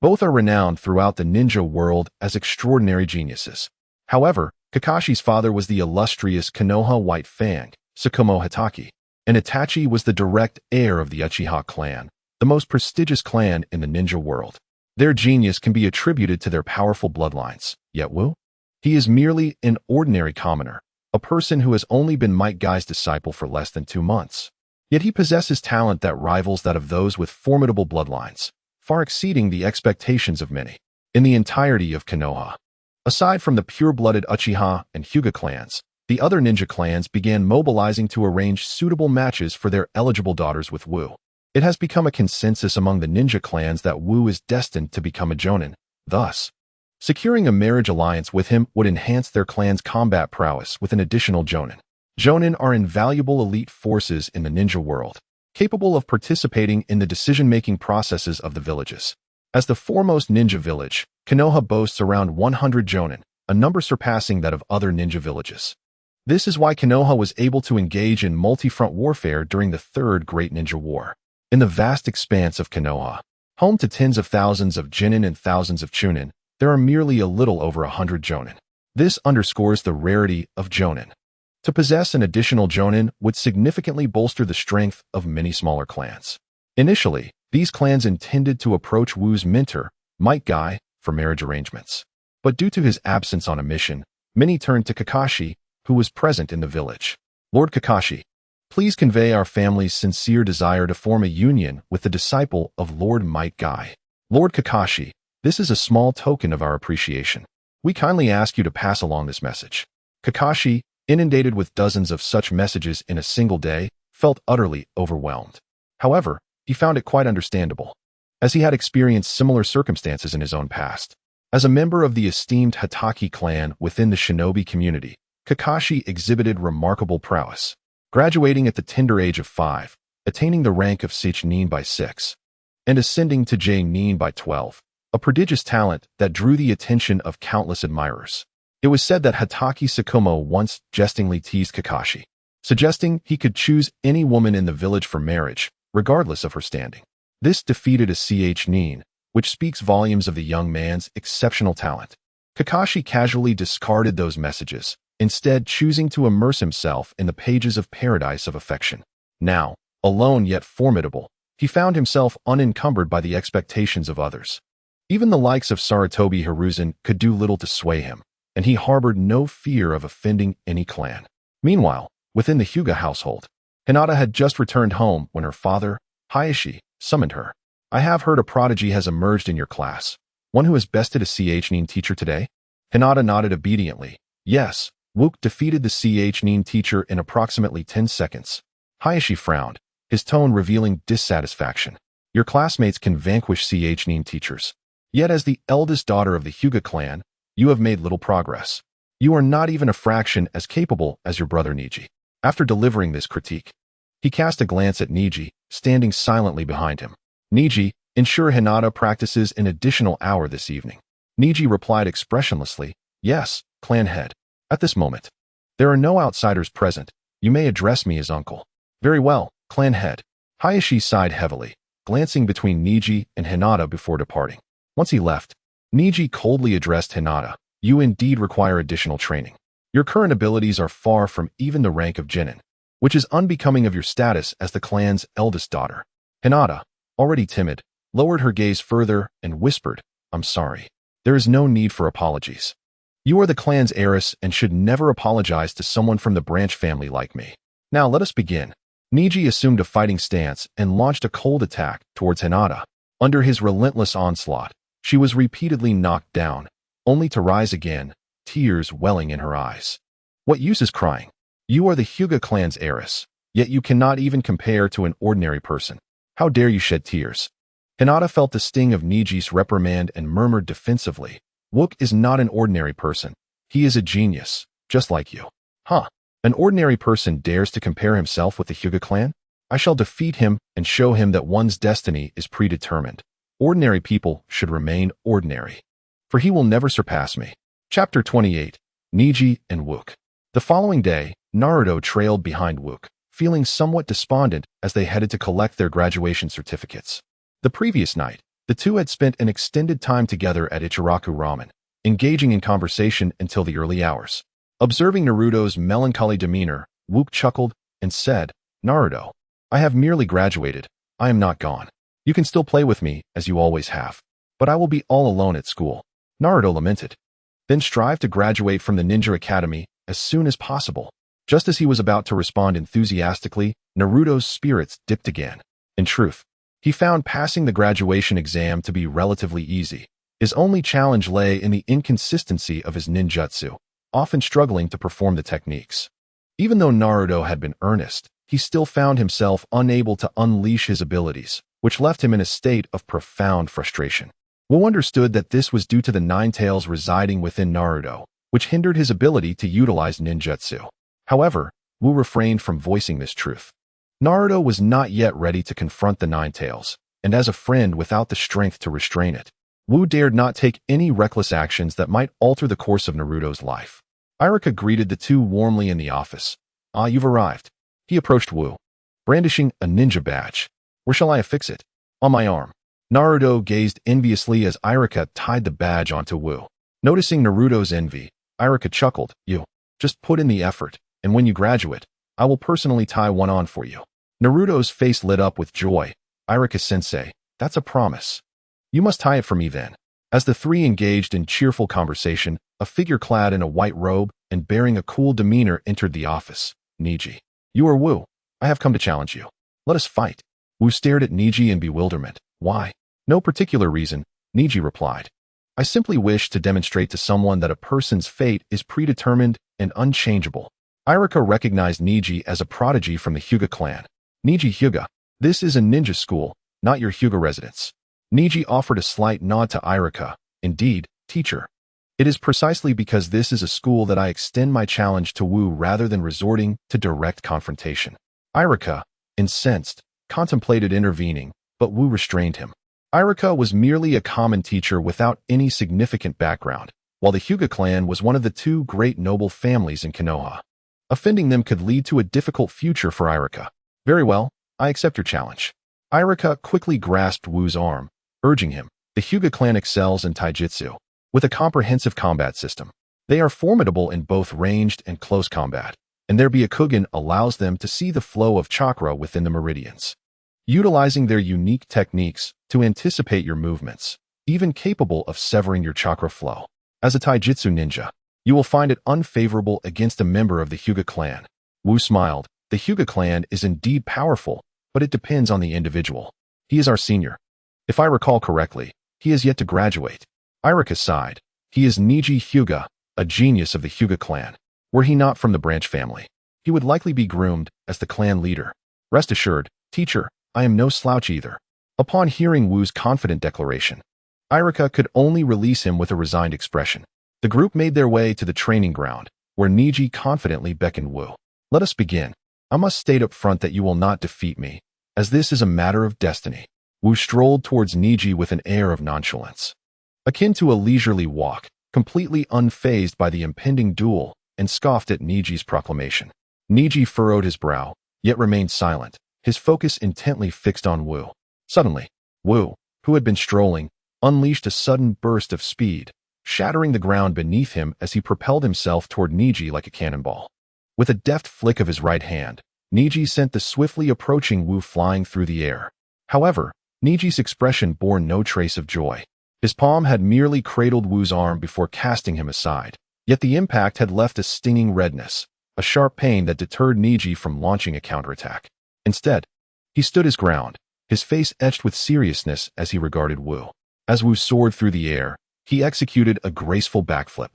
Both are renowned throughout the ninja world as extraordinary geniuses. However, Kakashi's father was the illustrious Konoha White Fang, Tsukumo Hitaki, and Itachi was the direct heir of the Uchiha clan, the most prestigious clan in the ninja world. Their genius can be attributed to their powerful bloodlines. Yet Wu? He is merely an ordinary commoner, a person who has only been Might Guy's disciple for less than 2 months. Yet he possesses talent that rivals that of those with formidable bloodlines, far exceeding the expectations of many. In the entirety of Konoha, aside from the pure-blooded Uchiha and Hyuga clans, the other ninja clans began mobilizing to arrange suitable matches for their eligible daughters with Wu. It has become a consensus among the ninja clans that Wu is destined to become a jonin. Thus, securing a marriage alliance with him would enhance their clan's combat prowess with an additional jonin. Jonin are invaluable elite forces in the ninja world, capable of participating in the decision-making processes of the villages. As the foremost ninja village, Konoha boasts around 100 jonin, a number surpassing that of other ninja villages. This is why Konoha was able to engage in multi-front warfare during the Third Great Ninja War. In the vast expanse of Konoha, home to tens of thousands of genin and thousands of chunin, there are merely a little over 100 jonin. This underscores the rarity of jonin. To possess an additional jonin would significantly bolster the strength of many smaller clans. Initially, these clans intended to approach Wu's mentor, Might Guy, for marriage arrangements. But due to his absence on a mission, many turned to Kakashi, who was present in the village. Lord Kakashi, please convey our family's sincere desire to form a union with the disciple of Lord Might Guy. Lord Kakashi, this is a small token of our appreciation. We kindly ask you to pass along this message. Kakashi, inundated with dozens of such messages in a single day, felt utterly overwhelmed. However, he found it quite understandable, as he had experienced similar circumstances in his own past. As a member of the esteemed Hitaki clan within the shinobi community, Kakashi exhibited remarkable prowess, graduating at the tender age of 5, attaining the rank of Nin by 6, and ascending to Nin by 12, a prodigious talent that drew the attention of countless admirers. It was said that Hitaki Tsukumo once jestingly teased Kakashi, suggesting he could choose any woman in the village for marriage, regardless of her standing. This defeated a Nin, which speaks volumes of the young man's exceptional talent. Kakashi casually discarded those messages, instead choosing to immerse himself in the pages of Paradise of Affection. Now, alone yet formidable, He found himself unencumbered by the expectations of others. Even the likes of Sarutobi Hiruzen could do little to sway him, and he harbored no fear of offending any clan. Meanwhile, within the Hyuga household, Hinata had just returned home when her father, Hayashi, summoned her. "I have heard a prodigy has emerged in your class. One who has bested a CH9 teacher today?" Hinata nodded obediently. "Yes, Wook defeated the CH9 teacher in approximately 10 seconds. Hayashi frowned, his tone revealing dissatisfaction. "Your classmates can vanquish CH9 teachers. Yet as the eldest daughter of the Hyuga clan, you have made little progress. You are not even a fraction as capable as your brother Niji." After delivering this critique, he cast a glance at Niji, standing silently behind him. "Niji, ensure Hinata practices an additional hour this evening." Niji replied expressionlessly, "Yes, clan head." At this moment, "There are no outsiders present. You may address me as uncle." "Very well, clan head." Hayashi sighed heavily, glancing between Niji and Hinata before departing. Once he left, Niji coldly addressed Hinata. "You indeed require additional training. Your current abilities are far from even the rank of Genin, which is unbecoming of your status as the clan's eldest daughter." Hinata, already timid, lowered her gaze further and whispered, "I'm sorry. There is no need for apologies. You are the clan's heiress and should never apologize to someone from the branch family like me. Now let us begin." Niji assumed a fighting stance and launched a cold attack towards Hinata. Under his relentless onslaught, she was repeatedly knocked down, only to rise again, tears welling in her eyes. "What use is crying? You are the Hyuga clan's heiress, yet you cannot even compare to an ordinary person. How dare you shed tears?" Hinata felt the sting of Niji's reprimand and murmured defensively, "Wook is not an ordinary person. He is a genius, just like you." "Huh? An ordinary person dares to compare himself with the Hyuga clan? I shall defeat him and show him that one's destiny is predetermined. Ordinary people should remain ordinary, for he will never surpass me." Chapter 28, Niji and Wook. The following day, Naruto trailed behind Wook, feeling somewhat despondent as they headed to collect their graduation certificates. The previous night, the two had spent an extended time together at Ichiraku Ramen, engaging in conversation until the early hours. Observing Naruto's melancholy demeanor, Wook chuckled and said, "Naruto, I have merely graduated. I am not gone. You can still play with me, as you always have. But I will be all alone at school." Naruto lamented. "Then strive to graduate from the Ninja Academy as soon as possible." Just as he was about to respond enthusiastically, Naruto's spirits dipped again. In truth, he found passing the graduation exam to be relatively easy. His only challenge lay in the inconsistency of his ninjutsu, often struggling to perform the techniques. Even though Naruto had been earnest, he still found himself unable to unleash his abilities, which left him in a state of profound frustration. Wu understood that this was due to the nine tails residing within Naruto, which hindered his ability to utilize ninjutsu. However, Wu refrained from voicing this truth. Naruto was not yet ready to confront the nine tails, and as a friend without the strength to restrain it, Wu dared not take any reckless actions that might alter the course of Naruto's life. Irika greeted the two warmly in the office. "Ah, you've arrived." He approached Wu, brandishing a ninja badge. "Where shall I affix it?" "On my arm." Naruto gazed enviously as Irika tied the badge onto Wu. Noticing Naruto's envy, Irika chuckled, "You just put in the effort, and when you graduate, I will personally tie one on for you." Naruto's face lit up with joy. "Irika-sensei, that's a promise. You must tie it for me then." As the three engaged in cheerful conversation, a figure clad in a white robe and bearing a cool demeanor entered the office. "Niji, you are Wu. I have come to challenge you. Let us fight." Wu stared at Niji in bewilderment. "Why?" "No particular reason," Niji replied. "I simply wish to demonstrate to someone that a person's fate is predetermined and unchangeable." Irika recognized Niji as a prodigy from the Hyuga clan. "Niji Hyuga, this is a ninja school, not your Hyuga residence." Niji offered a slight nod to Irika. "Indeed, teacher. It is precisely because this is a school that I extend my challenge to Wu rather than resorting to direct confrontation." Irika, incensed, contemplated intervening, but Wu restrained him. Irika was merely a common teacher without any significant background, while the Hyuga clan was one of the two great noble families in Konoha. Offending them could lead to a difficult future for Irika. "Very well, I accept your challenge." Irika quickly grasped Wu's arm, urging him. The Hyuga clan excels in taijutsu, with a comprehensive combat system. They are formidable in both ranged and close combat, and their Byakugan allows them to see the flow of chakra within the meridians. utilizing their unique techniques to anticipate your movements, even capable of severing your chakra flow. As a taijutsu ninja, you will find it unfavorable against a member of the Hyuga clan. Wu smiled. The Hyuga clan is indeed powerful, but it depends on the individual. He is our senior. If I recall correctly, he is yet to graduate. Irika sighed. He is Niji Hyuga, a genius of the Hyuga clan. Were he not from the branch family, he would likely be groomed as the clan leader. Rest assured, teacher, I am no slouch either. Upon hearing Wu's confident declaration, Irika could only release him with a resigned expression. The group made their way to the training ground, where Niji confidently beckoned Wu. Let us begin. I must state up front that you will not defeat me, as this is a matter of destiny. Wu strolled towards Niji with an air of nonchalance, akin to a leisurely walk, completely unfazed by the impending duel, and scoffed at Niji's proclamation. Niji furrowed his brow, yet remained silent, his focus intently fixed on Wu. Suddenly, Wu, who had been strolling, unleashed a sudden burst of speed, shattering the ground beneath him as he propelled himself toward Niji like a cannonball. With a deft flick of his right hand, Niji sent the swiftly approaching Wu flying through the air. However, Niji's expression bore no trace of joy. His palm had merely cradled Wu's arm before casting him aside, yet the impact had left a stinging redness, a sharp pain that deterred Niji from launching a counterattack. Instead, he stood his ground, his face etched with seriousness as he regarded Wu. As Wu soared through the air, he executed a graceful backflip,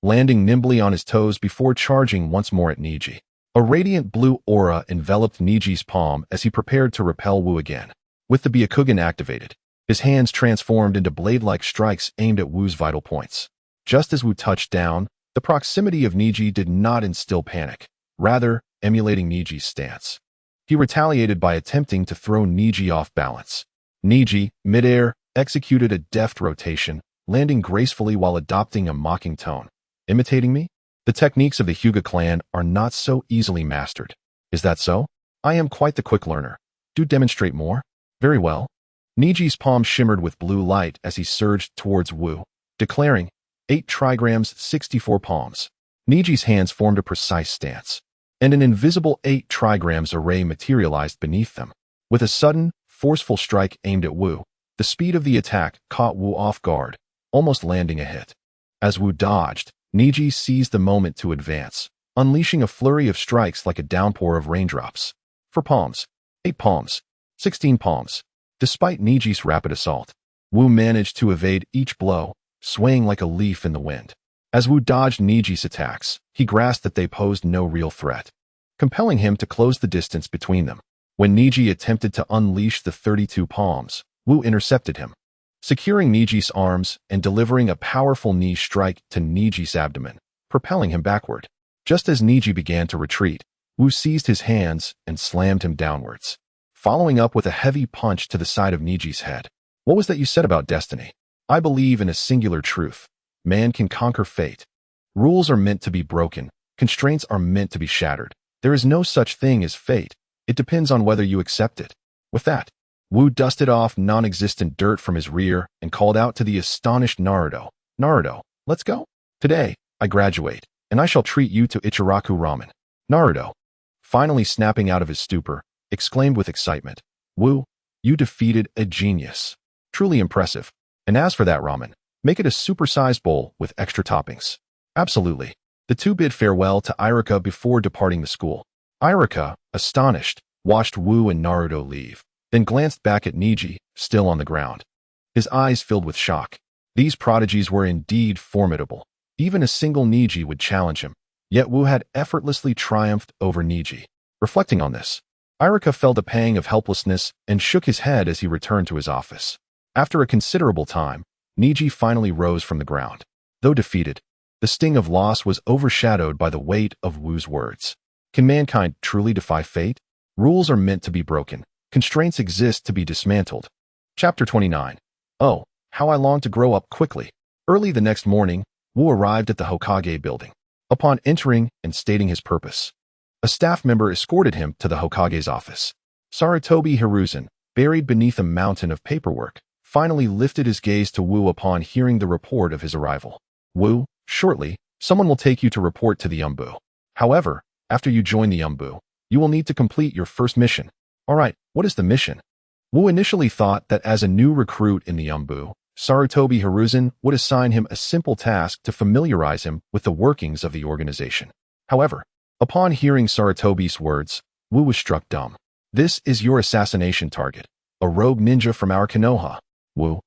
landing nimbly on his toes before charging once more at Niji. A radiant blue aura enveloped Niji's palm as he prepared to repel Wu again. With the Byakugan activated, his hands transformed into blade-like strikes aimed at Wu's vital points. Just as Wu touched down, the proximity of Niji did not instill panic, rather emulating Niji's stance. He retaliated by attempting to throw Niji off balance. Niji, midair, executed a deft rotation, landing gracefully while adopting a mocking tone. Imitating me? The techniques of the Hyuga clan are not so easily mastered. Is that so? I am quite the quick learner. Do demonstrate more. Very well. Niji's palm shimmered with blue light as he surged towards Wu, declaring, 8 trigrams, 64 palms. Niji's hands formed a precise stance, and an invisible 8 trigrams array materialized beneath them. With a sudden, forceful strike aimed at Wu, the speed of the attack caught Wu off guard, almost landing a hit. As Wu dodged, Niji seized the moment to advance, unleashing a flurry of strikes like a downpour of raindrops. 4 palms, 8 palms, 16 palms. Despite Niji's rapid assault, Wu managed to evade each blow, swaying like a leaf in the wind. As Wu dodged Niji's attacks, he grasped that they posed no real threat, compelling him to close the distance between them. When Niji attempted to unleash the 32 palms, Wu intercepted him, securing Niji's arms and delivering a powerful knee strike to Niji's abdomen, propelling him backward. Just as Niji began to retreat, Wu seized his hands and slammed him downwards, following up with a heavy punch to the side of Niji's head. What was that you said about destiny? I believe in a singular truth. Man can conquer fate. Rules are meant to be broken. Constraints are meant to be shattered. There is no such thing as fate. It depends on whether you accept it. With that, Wu dusted off non-existent dirt from his rear and called out to the astonished Naruto. Naruto, let's go. Today, I graduate, and I shall treat you to Ichiraku ramen. Naruto, finally snapping out of his stupor, exclaimed with excitement. Wu, you defeated a genius. Truly impressive. And as for that ramen, make it a supersized bowl with extra toppings. Absolutely. The two bid farewell to Irika before departing the school. Irika, astonished, watched Wu and Naruto leave, then glanced back at Niji, still on the ground. His eyes filled with shock. These prodigies were indeed formidable. Even a single Niji would challenge him, yet Wu had effortlessly triumphed over Niji. Reflecting on this, Irika felt a pang of helplessness and shook his head as he returned to his office. After a considerable time, Niji finally rose from the ground. Though defeated, the sting of loss was overshadowed by the weight of Wu's words. Can mankind truly defy fate? Rules are meant to be broken. Constraints exist to be dismantled. Chapter 29. Oh, how I long to grow up quickly. Early the next morning, Wu arrived at the Hokage building. Upon entering and stating his purpose, a staff member escorted him to the Hokage's office. Sarutobi Hiruzen, buried beneath a mountain of paperwork, finally lifted his gaze to Wu upon hearing the report of his arrival. Wu, shortly, someone will take you to report to the Umbu. However, after you join the Umbu, you will need to complete your first mission. All right, what is the mission? Wu initially thought that as a new recruit in the Umbu, Sarutobi Hiruzen would assign him a simple task to familiarize him with the workings of the organization. However, upon hearing Sarutobi's words, Wu was struck dumb. "This is your assassination target, a rogue ninja from our Konoha, Wu."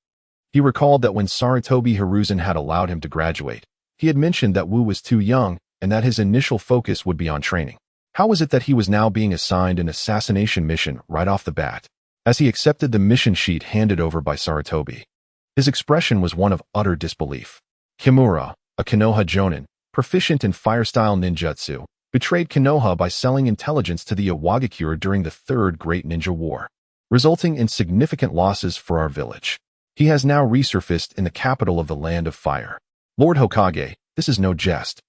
He recalled that when Sarutobi Hiruzen had allowed him to graduate, he had mentioned that Wu was too young and that his initial focus would be on training. How was it that he was now being assigned an assassination mission right off the bat? As he accepted the mission sheet handed over by Sarutobi, his expression was one of utter disbelief. Kimura, a Konoha jonin, proficient in fire-style ninjutsu, betrayed Konoha by selling intelligence to the Iwagakure during the Third Great Ninja War, resulting in significant losses for our village. He has now resurfaced in the capital of the Land of Fire. Lord Hokage, this is no jest.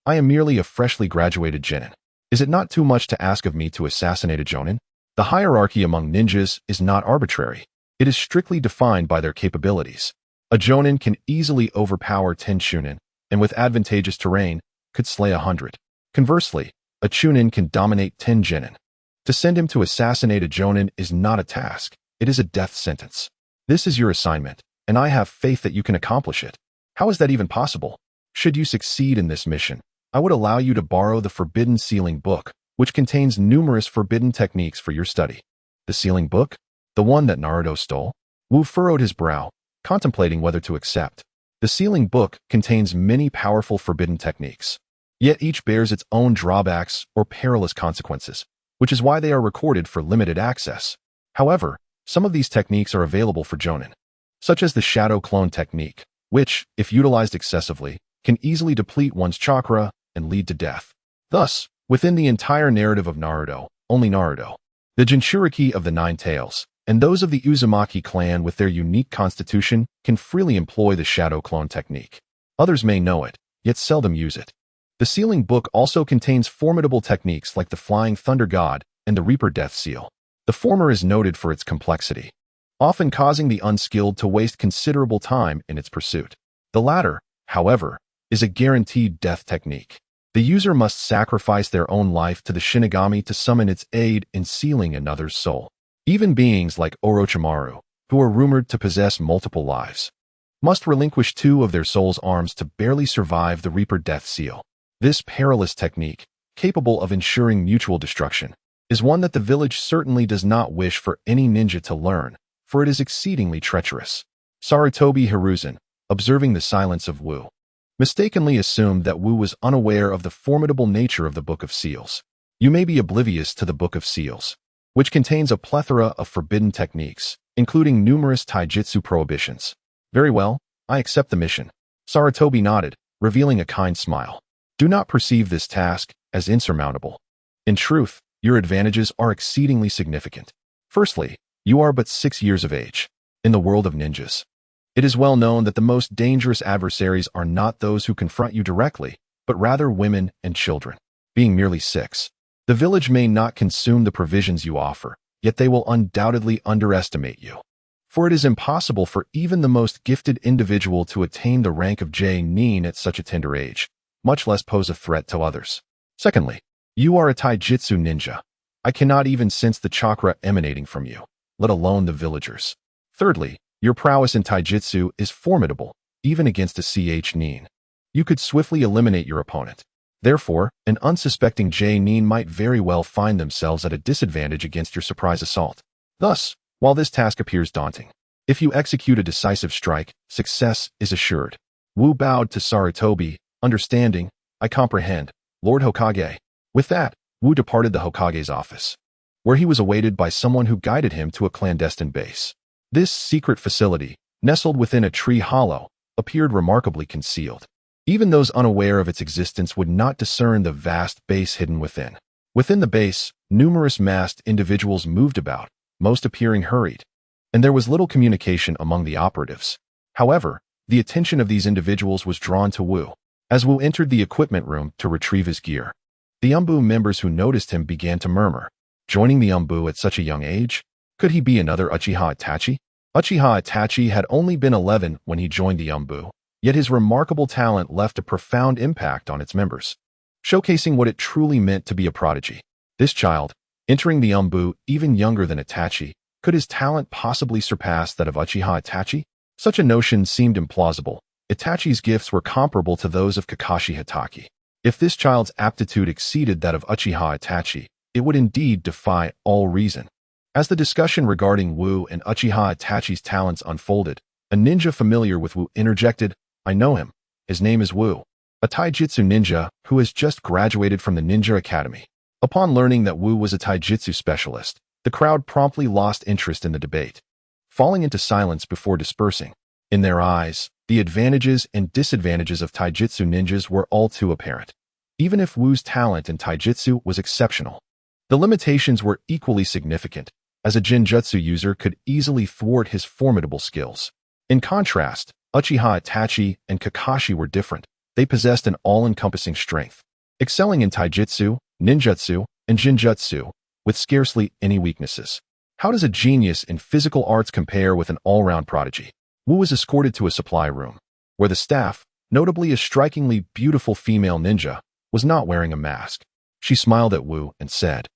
I am merely a freshly graduated genin. Is it not too much to ask of me to assassinate a jonin? The hierarchy among ninjas is not arbitrary. It is strictly defined by their capabilities. A jonin can easily overpower 10 chunin, and with advantageous terrain, could slay 100. Conversely, a chunin can dominate 10 genin. To send him to assassinate a jonin is not a task, it is a death sentence. This is your assignment, and I have faith that you can accomplish it. How is that even possible? Should you succeed in this mission, I would allow you to borrow the Forbidden Sealing Book, which contains numerous forbidden techniques for your study. The Sealing Book? The one that Naruto stole? Wu furrowed his brow, contemplating whether to accept. The Sealing Book contains many powerful forbidden techniques. Yet each bears its own drawbacks or perilous consequences, which is why they are recorded for limited access. However, some of these techniques are available for jonin, such as the Shadow Clone technique, which, if utilized excessively, can easily deplete one's chakra and lead to death. Thus, within the entire narrative of Naruto, only Naruto, the Jinchuriki of the Nine Tails, and those of the Uzumaki clan with their unique constitution can freely employ the Shadow Clone technique. Others may know it, yet seldom use it. The Sealing Book also contains formidable techniques like the Flying Thunder God and the Reaper Death Seal. The former is noted for its complexity, often causing the unskilled to waste considerable time in its pursuit. The latter, however, is a guaranteed death technique. The user must sacrifice their own life to the Shinigami to summon its aid in sealing another's soul. Even beings like Orochimaru, who are rumored to possess multiple lives, must relinquish 2 of their soul's arms to barely survive the Reaper Death Seal. This perilous technique, capable of ensuring mutual destruction, is one that the village certainly does not wish for any ninja to learn, for it is exceedingly treacherous. Sarutobi Hiruzen, observing the silence of Wu, mistakenly assumed that Wu was unaware of the formidable nature of the Book of Seals. You may be oblivious to the Book of Seals, which contains a plethora of forbidden techniques, including numerous taijutsu prohibitions. Very well, I accept the mission. Sarutobi nodded, revealing a kind smile. Do not perceive this task as insurmountable. In truth, your advantages are exceedingly significant. Firstly, you are but 6 years of age. In the world of ninjas, it is well known that the most dangerous adversaries are not those who confront you directly, but rather women and children. Being merely 6, the village may not consume the provisions you offer, yet they will undoubtedly underestimate you. For it is impossible for even the most gifted individual to attain the rank of J-nin at such a tender age, much less pose a threat to others. Secondly, you are a taijutsu ninja. I cannot even sense the chakra emanating from you, let alone the villagers. Thirdly, your prowess in taijutsu is formidable, even against a ch-nin. You could swiftly eliminate your opponent. Therefore, an unsuspecting J-nin might very well find themselves at a disadvantage against your surprise assault. Thus, while this task appears daunting, if you execute a decisive strike, success is assured. Wu bowed to Sarutobi, understanding, I comprehend, Lord Hokage. With that, Wu departed the Hokage's office, where he was awaited by someone who guided him to a clandestine base. This secret facility, nestled within a tree hollow, appeared remarkably concealed. Even those unaware of its existence would not discern the vast base hidden within. Within the base, numerous masked individuals moved about, most appearing hurried, and there was little communication among the operatives. However, the attention of these individuals was drawn to Wu, as Wu entered the equipment room to retrieve his gear. The Umbu members who noticed him began to murmur. Joining the Umbu at such a young age? Could he be another Uchiha Itachi? Uchiha Itachi had only been 11 when he joined the Umbu, yet his remarkable talent left a profound impact on its members, showcasing what it truly meant to be a prodigy. This child, entering the Umbu even younger than Itachi, Could his talent possibly surpass that of Uchiha Itachi? Such a notion seemed implausible. Itachi's gifts were comparable to those of Kakashi Hitaki. If this child's aptitude exceeded that of Uchiha Itachi, it would indeed defy all reason. As the discussion regarding Wu and Uchiha Itachi's talents unfolded, a ninja familiar with Wu interjected, "I know him. His name is Wu, a taijutsu ninja who has just graduated from the Ninja Academy." Upon learning that Wu was a taijutsu specialist, the crowd promptly lost interest in the debate, falling into silence before dispersing. In their eyes, the advantages and disadvantages of taijutsu ninjas were all too apparent. Even if Wu's talent in taijutsu was exceptional, the limitations were equally significant, as a genjutsu user could easily thwart his formidable skills. In contrast, Uchiha Itachi and Kakashi were different. They possessed an all-encompassing strength, excelling in taijutsu, ninjutsu, and genjutsu, with scarcely any weaknesses. How does a genius in physical arts compare with an all-round prodigy? Wu was escorted to a supply room, where the staff, notably a strikingly beautiful female ninja, was not wearing a mask. She smiled at Wu and said,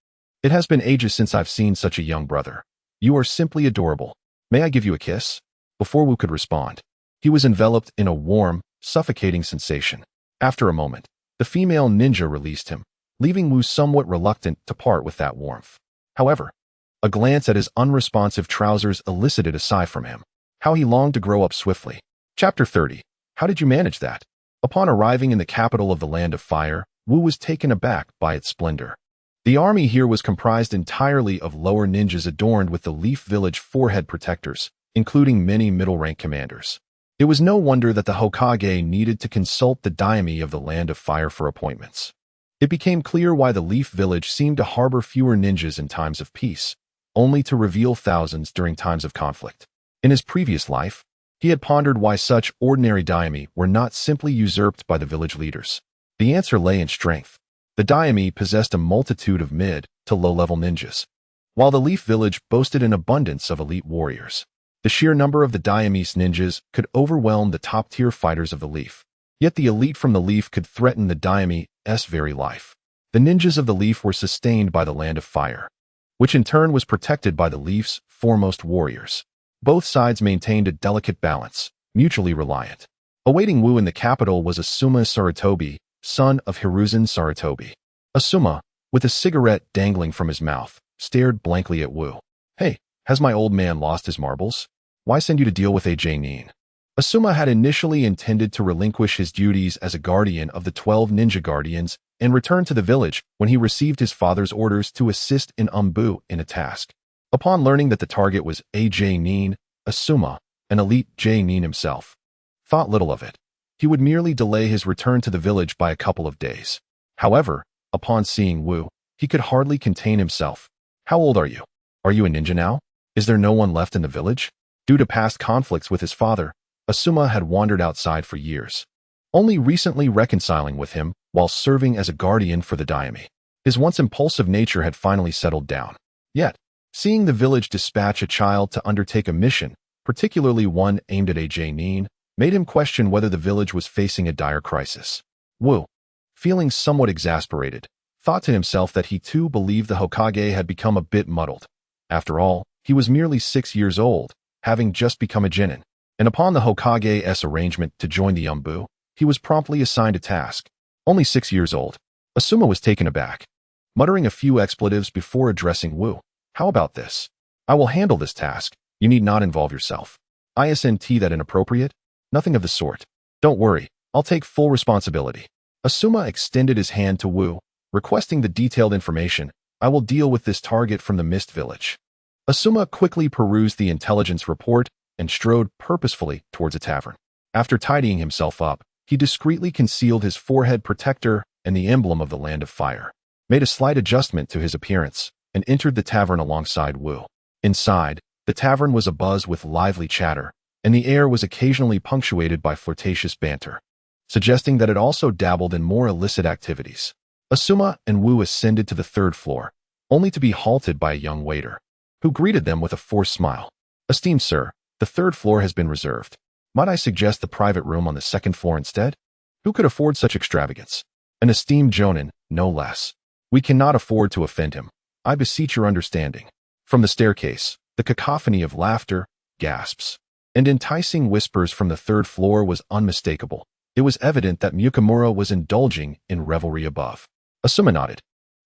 "It has been ages since I've seen such a young brother. You are simply adorable. May I give you a kiss?" Before Wu could respond, he was enveloped in a warm, suffocating sensation. After a moment, the female ninja released him, leaving Wu somewhat reluctant to part with that warmth. However, a glance at his unresponsive trousers elicited a sigh from him. How he longed to grow up swiftly. Chapter 30. How did you manage that? Upon arriving in the capital of the Land of Fire, Wu was taken aback by its splendor. The army here was comprised entirely of lower ninjas adorned with the Leaf Village forehead protectors, including many middle-rank commanders. It was no wonder that the Hokage needed to consult the daimyo of the Land of Fire for appointments. It became clear why the Leaf Village seemed to harbor fewer ninjas in times of peace, only to reveal thousands during times of conflict. In his previous life, he had pondered why such ordinary daimyo were not simply usurped by the village leaders. The answer lay in strength. The daimyo possessed a multitude of mid to low-level ninjas, while the Leaf Village boasted an abundance of elite warriors. The sheer number of the daimyo's ninjas could overwhelm the top-tier fighters of the Leaf. Yet the elite from the Leaf could threaten the daimyo's very life. The ninjas of the Leaf were sustained by the Land of Fire, which in turn was protected by the Leaf's foremost warriors. Both sides maintained a delicate balance, mutually reliant. Awaiting Wu in the capital was Asuma Sarutobi, son of Hiruzen Sarutobi. Asuma, with a cigarette dangling from his mouth, stared blankly at Wu. "Hey, has my old man lost his marbles? Why send you to deal with AJ Nin?" Asuma had initially intended to relinquish his duties as a guardian of the 12 ninja guardians and return to the village when he received his father's orders to assist Umbu in a task. Upon learning that the target was AJ Nin, Asuma, an elite J-Nin himself, thought little of it. He would merely delay his return to the village by a couple of days. However, upon seeing Wu, he could hardly contain himself. "How old are you? Are you a ninja now? Is there no one left in the village?" Due to past conflicts with his father, Asuma had wandered outside for years, only recently reconciling with him while serving as a guardian for the daimyo. His once impulsive nature had finally settled down. Yet, seeing the village dispatch a child to undertake a mission, particularly one aimed at AJ Nin, made him question whether the village was facing a dire crisis. Wu, feeling somewhat exasperated, thought to himself that he too believed the Hokage had become a bit muddled. After all, he was merely 6 years old, having just become a genin, and upon the Hokage's arrangement to join the Umbu, he was promptly assigned a task. Only 6 years old. Asuma was taken aback, muttering a few expletives before addressing Wu. "How about this? I will handle this task. You need not involve yourself." "Isn't that inappropriate?" "Nothing of the sort. Don't worry, I'll take full responsibility." Asuma extended his hand to Wu, requesting the detailed information. "I will deal with this target from the Mist Village." Asuma quickly perused the intelligence report and strode purposefully towards a tavern. After tidying himself up, he discreetly concealed his forehead protector and the emblem of the Land of Fire, made a slight adjustment to his appearance, and entered the tavern alongside Wu. Inside, the tavern was abuzz with lively chatter, and the air was occasionally punctuated by flirtatious banter, suggesting that it also dabbled in more illicit activities. Asuma and Wu ascended to the 3rd floor, only to be halted by a young waiter, who greeted them with a forced smile. "Esteemed sir, the 3rd floor has been reserved. Might I suggest the private room on the 2nd floor instead? Who could afford such extravagance? An esteemed jonin, no less. We cannot afford to offend him. I beseech your understanding." From the staircase, The cacophony of laughter, gasps, and enticing whispers from the third floor was unmistakable. It was evident that Mukimura was indulging in revelry above. Asuma nodded,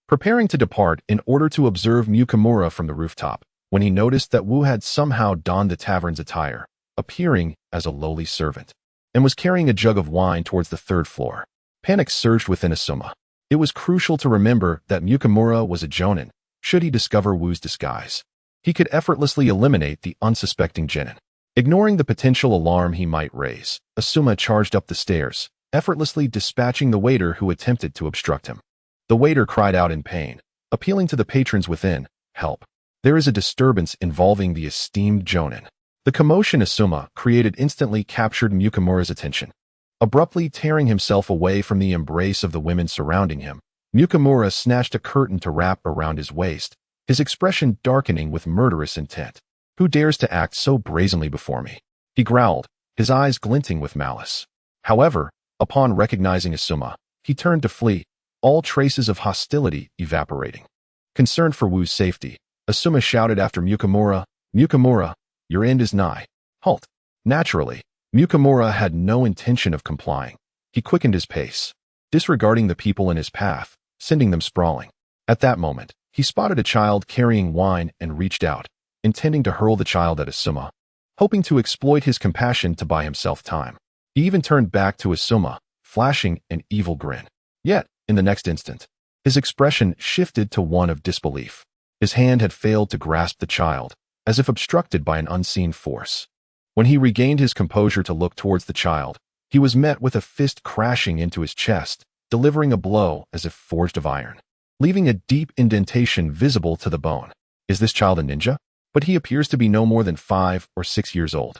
preparing to depart in order to observe Mukimura from the rooftop, when he noticed that Wu had somehow donned the tavern's attire, appearing as a lowly servant, and was carrying a jug of wine towards the third floor. Panic surged within Asuma. It was crucial to remember that Mukimura was a jonin, should he discover Wu's disguise. He could effortlessly eliminate the unsuspecting genin. Ignoring the potential alarm he might raise, Asuma charged up the stairs, effortlessly dispatching the waiter who attempted to obstruct him. The waiter cried out in pain, appealing to the patrons within, "Help. There is a disturbance involving the esteemed jonin." The commotion Asuma created instantly captured Mukimura's attention. Abruptly tearing himself away from the embrace of the women surrounding him, Mukimura snatched a curtain to wrap around his waist, his expression darkening with murderous intent. "Who dares to act so brazenly before me?" he growled, his eyes glinting with malice. However, upon recognizing Asuma, he turned to flee, all traces of hostility evaporating. Concerned for Wu's safety, Asuma shouted after Mukimura, "Mukimura, your end is nigh. Halt." Naturally, Mukimura had no intention of complying. He quickened his pace, disregarding the people in his path, sending them sprawling. At that moment, he spotted a child carrying wine and reached out, intending to hurl the child at Asuma, hoping to exploit his compassion to buy himself time. He even turned back to Asuma, flashing an evil grin. Yet, in the next instant, his expression shifted to one of disbelief. His hand had failed to grasp the child, as if obstructed by an unseen force. When he regained his composure to look towards the child, he was met with a fist crashing into his chest, delivering a blow as if forged of iron, leaving a deep indentation visible to the bone. Is this child a ninja? But he appears to be no more than 5 or 6 years old.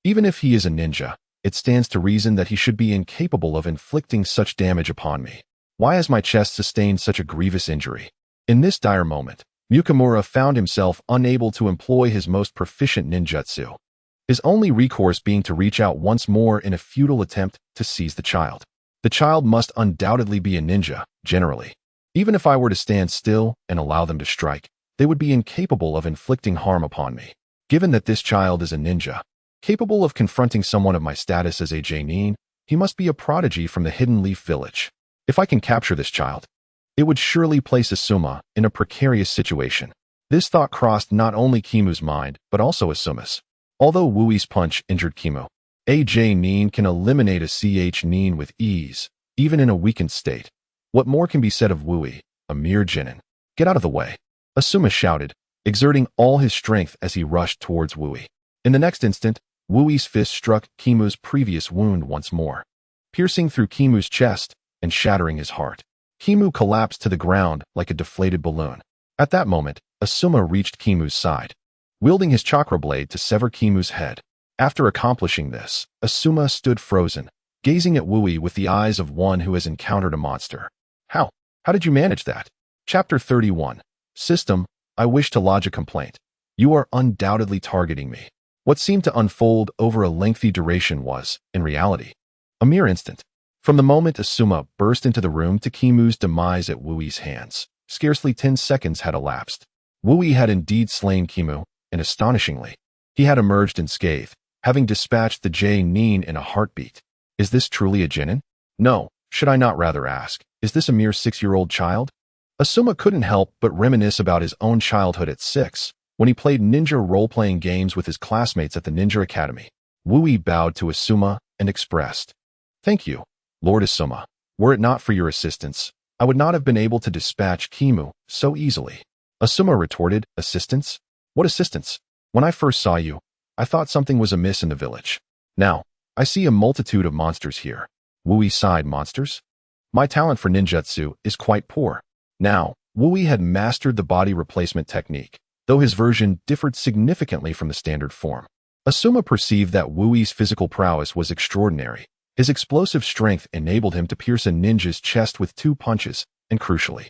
Even if he is a ninja, it stands to reason that he should be incapable of inflicting such damage upon me. Why has my chest sustained such a grievous injury? In this dire moment, Mukimura found himself unable to employ his most proficient ninjutsu, his only recourse being to reach out once more in a futile attempt to seize the child. The child must undoubtedly be a ninja, generally. Even if I were to stand still and allow them to strike, they would be incapable of inflicting harm upon me. Given that this child is a ninja, capable of confronting someone of my status as a genin, he must be a prodigy from the Hidden Leaf Village. If I can capture this child, it would surely place Asuma in a precarious situation. This thought crossed not only Kimu's mind, but also Asuma's. Although Wui's punch injured Kimu, a genin can eliminate a ch-nin with ease, even in a weakened state. What more can be said of Wui, a mere genin? Get out of the way, Asuma shouted, exerting all his strength as he rushed towards Wui. In the next instant, Wui's fist struck Kimu's previous wound once more, piercing through Kimu's chest and shattering his heart. Kimu collapsed to the ground like a deflated balloon. At that moment, Asuma reached Kimu's side, wielding his chakra blade to sever Kimu's head. After accomplishing this, Asuma stood frozen, gazing at Wui with the eyes of one who has encountered a monster. How did you manage that? Chapter 31. System, I wish to lodge a complaint. You are undoubtedly targeting me. What seemed to unfold over a lengthy duration was, in reality, a mere instant. From the moment Asuma burst into the room to Kimu's demise at Wui's hands, scarcely 10 seconds had elapsed. Wui had indeed slain Kimu, and astonishingly, he had emerged unscathed, having dispatched the genin in a heartbeat. Is this truly a genin? No, should I not rather ask, is this a mere 6-year-old child? Asuma couldn't help but reminisce about his own childhood at 6, when he played ninja role-playing games with his classmates at the Ninja Academy. Wui bowed to Asuma and expressed, "Thank you, Lord Asuma. Were it not for your assistance, I would not have been able to dispatch Kimu so easily." Asuma retorted, "Assistance? What assistance? When I first saw you, I thought something was amiss in the village. Now, I see a multitude of monsters here." Wui sighed. Monsters? My talent for ninjutsu is quite poor. Now, Wui had mastered the body replacement technique, though his version differed significantly from the standard form. Asuma perceived that Wui's physical prowess was extraordinary. His explosive strength enabled him to pierce a ninja's chest with 2 punches, and crucially,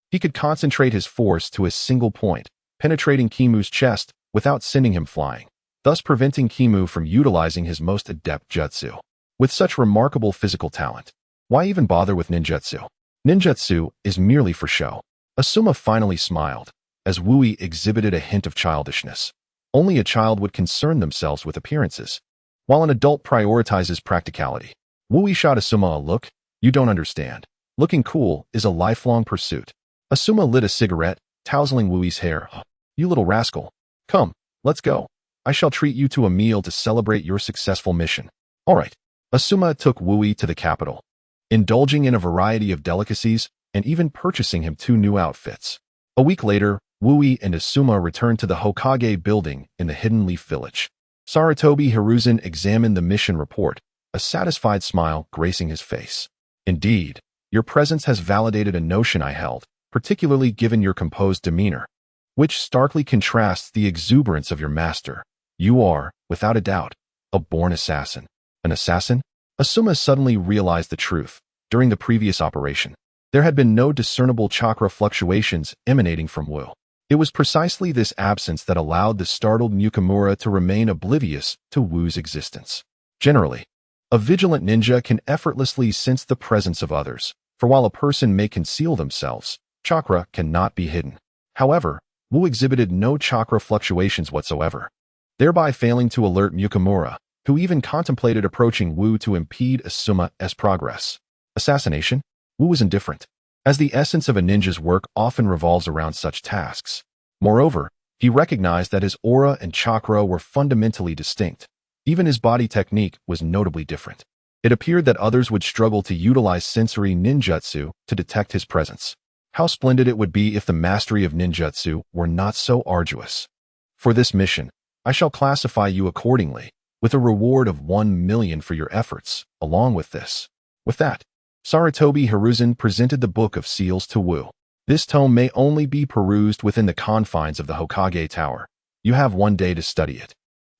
he could concentrate his force to a single point, penetrating Kimu's chest without sending him flying, thus preventing Kimu from utilizing his most adept jutsu. With such remarkable physical talent, why even bother with ninjutsu? Ninjutsu is merely for show. Asuma finally smiled, as Wui exhibited a hint of childishness. Only a child would concern themselves with appearances, while an adult prioritizes practicality. Wui shot Asuma a look. You don't understand. Looking cool is a lifelong pursuit. Asuma lit a cigarette, tousling Wui's hair. You little rascal. Come, let's go. I shall treat you to a meal to celebrate your successful mission. All right. Asuma took Wui to the capital, indulging in a variety of delicacies and even purchasing him 2 new outfits. A week later, Wui and Asuma returned to the Hokage building in the Hidden Leaf Village. Sarutobi Hiruzen examined the mission report, a satisfied smile gracing his face. Indeed, your presence has validated a notion I held, particularly given your composed demeanor, which starkly contrasts the exuberance of your master. You are, without a doubt, a born assassin. An assassin? Asuma suddenly realized the truth. During the previous operation, there had been no discernible chakra fluctuations emanating from Wu. It was precisely this absence that allowed the startled Mukamura to remain oblivious to Wu's existence. Generally, a vigilant ninja can effortlessly sense the presence of others, for while a person may conceal themselves, chakra cannot be hidden. However, Wu exhibited no chakra fluctuations whatsoever, thereby failing to alert Mukamura, who even contemplated approaching Wu to impede Asuma's progress. Assassination? Wu was indifferent, as the essence of a ninja's work often revolves around such tasks. Moreover, he recognized that his aura and chakra were fundamentally distinct. Even his body technique was notably different. It appeared that others would struggle to utilize sensory ninjutsu to detect his presence. How splendid it would be if the mastery of ninjutsu were not so arduous. For this mission, I shall classify you accordingly, with a reward of 1 million for your efforts, along with this. With that, Sarutobi Hiruzen presented the Book of Seals to Wu. This tome may only be perused within the confines of the Hokage Tower. You have 1 day to study it,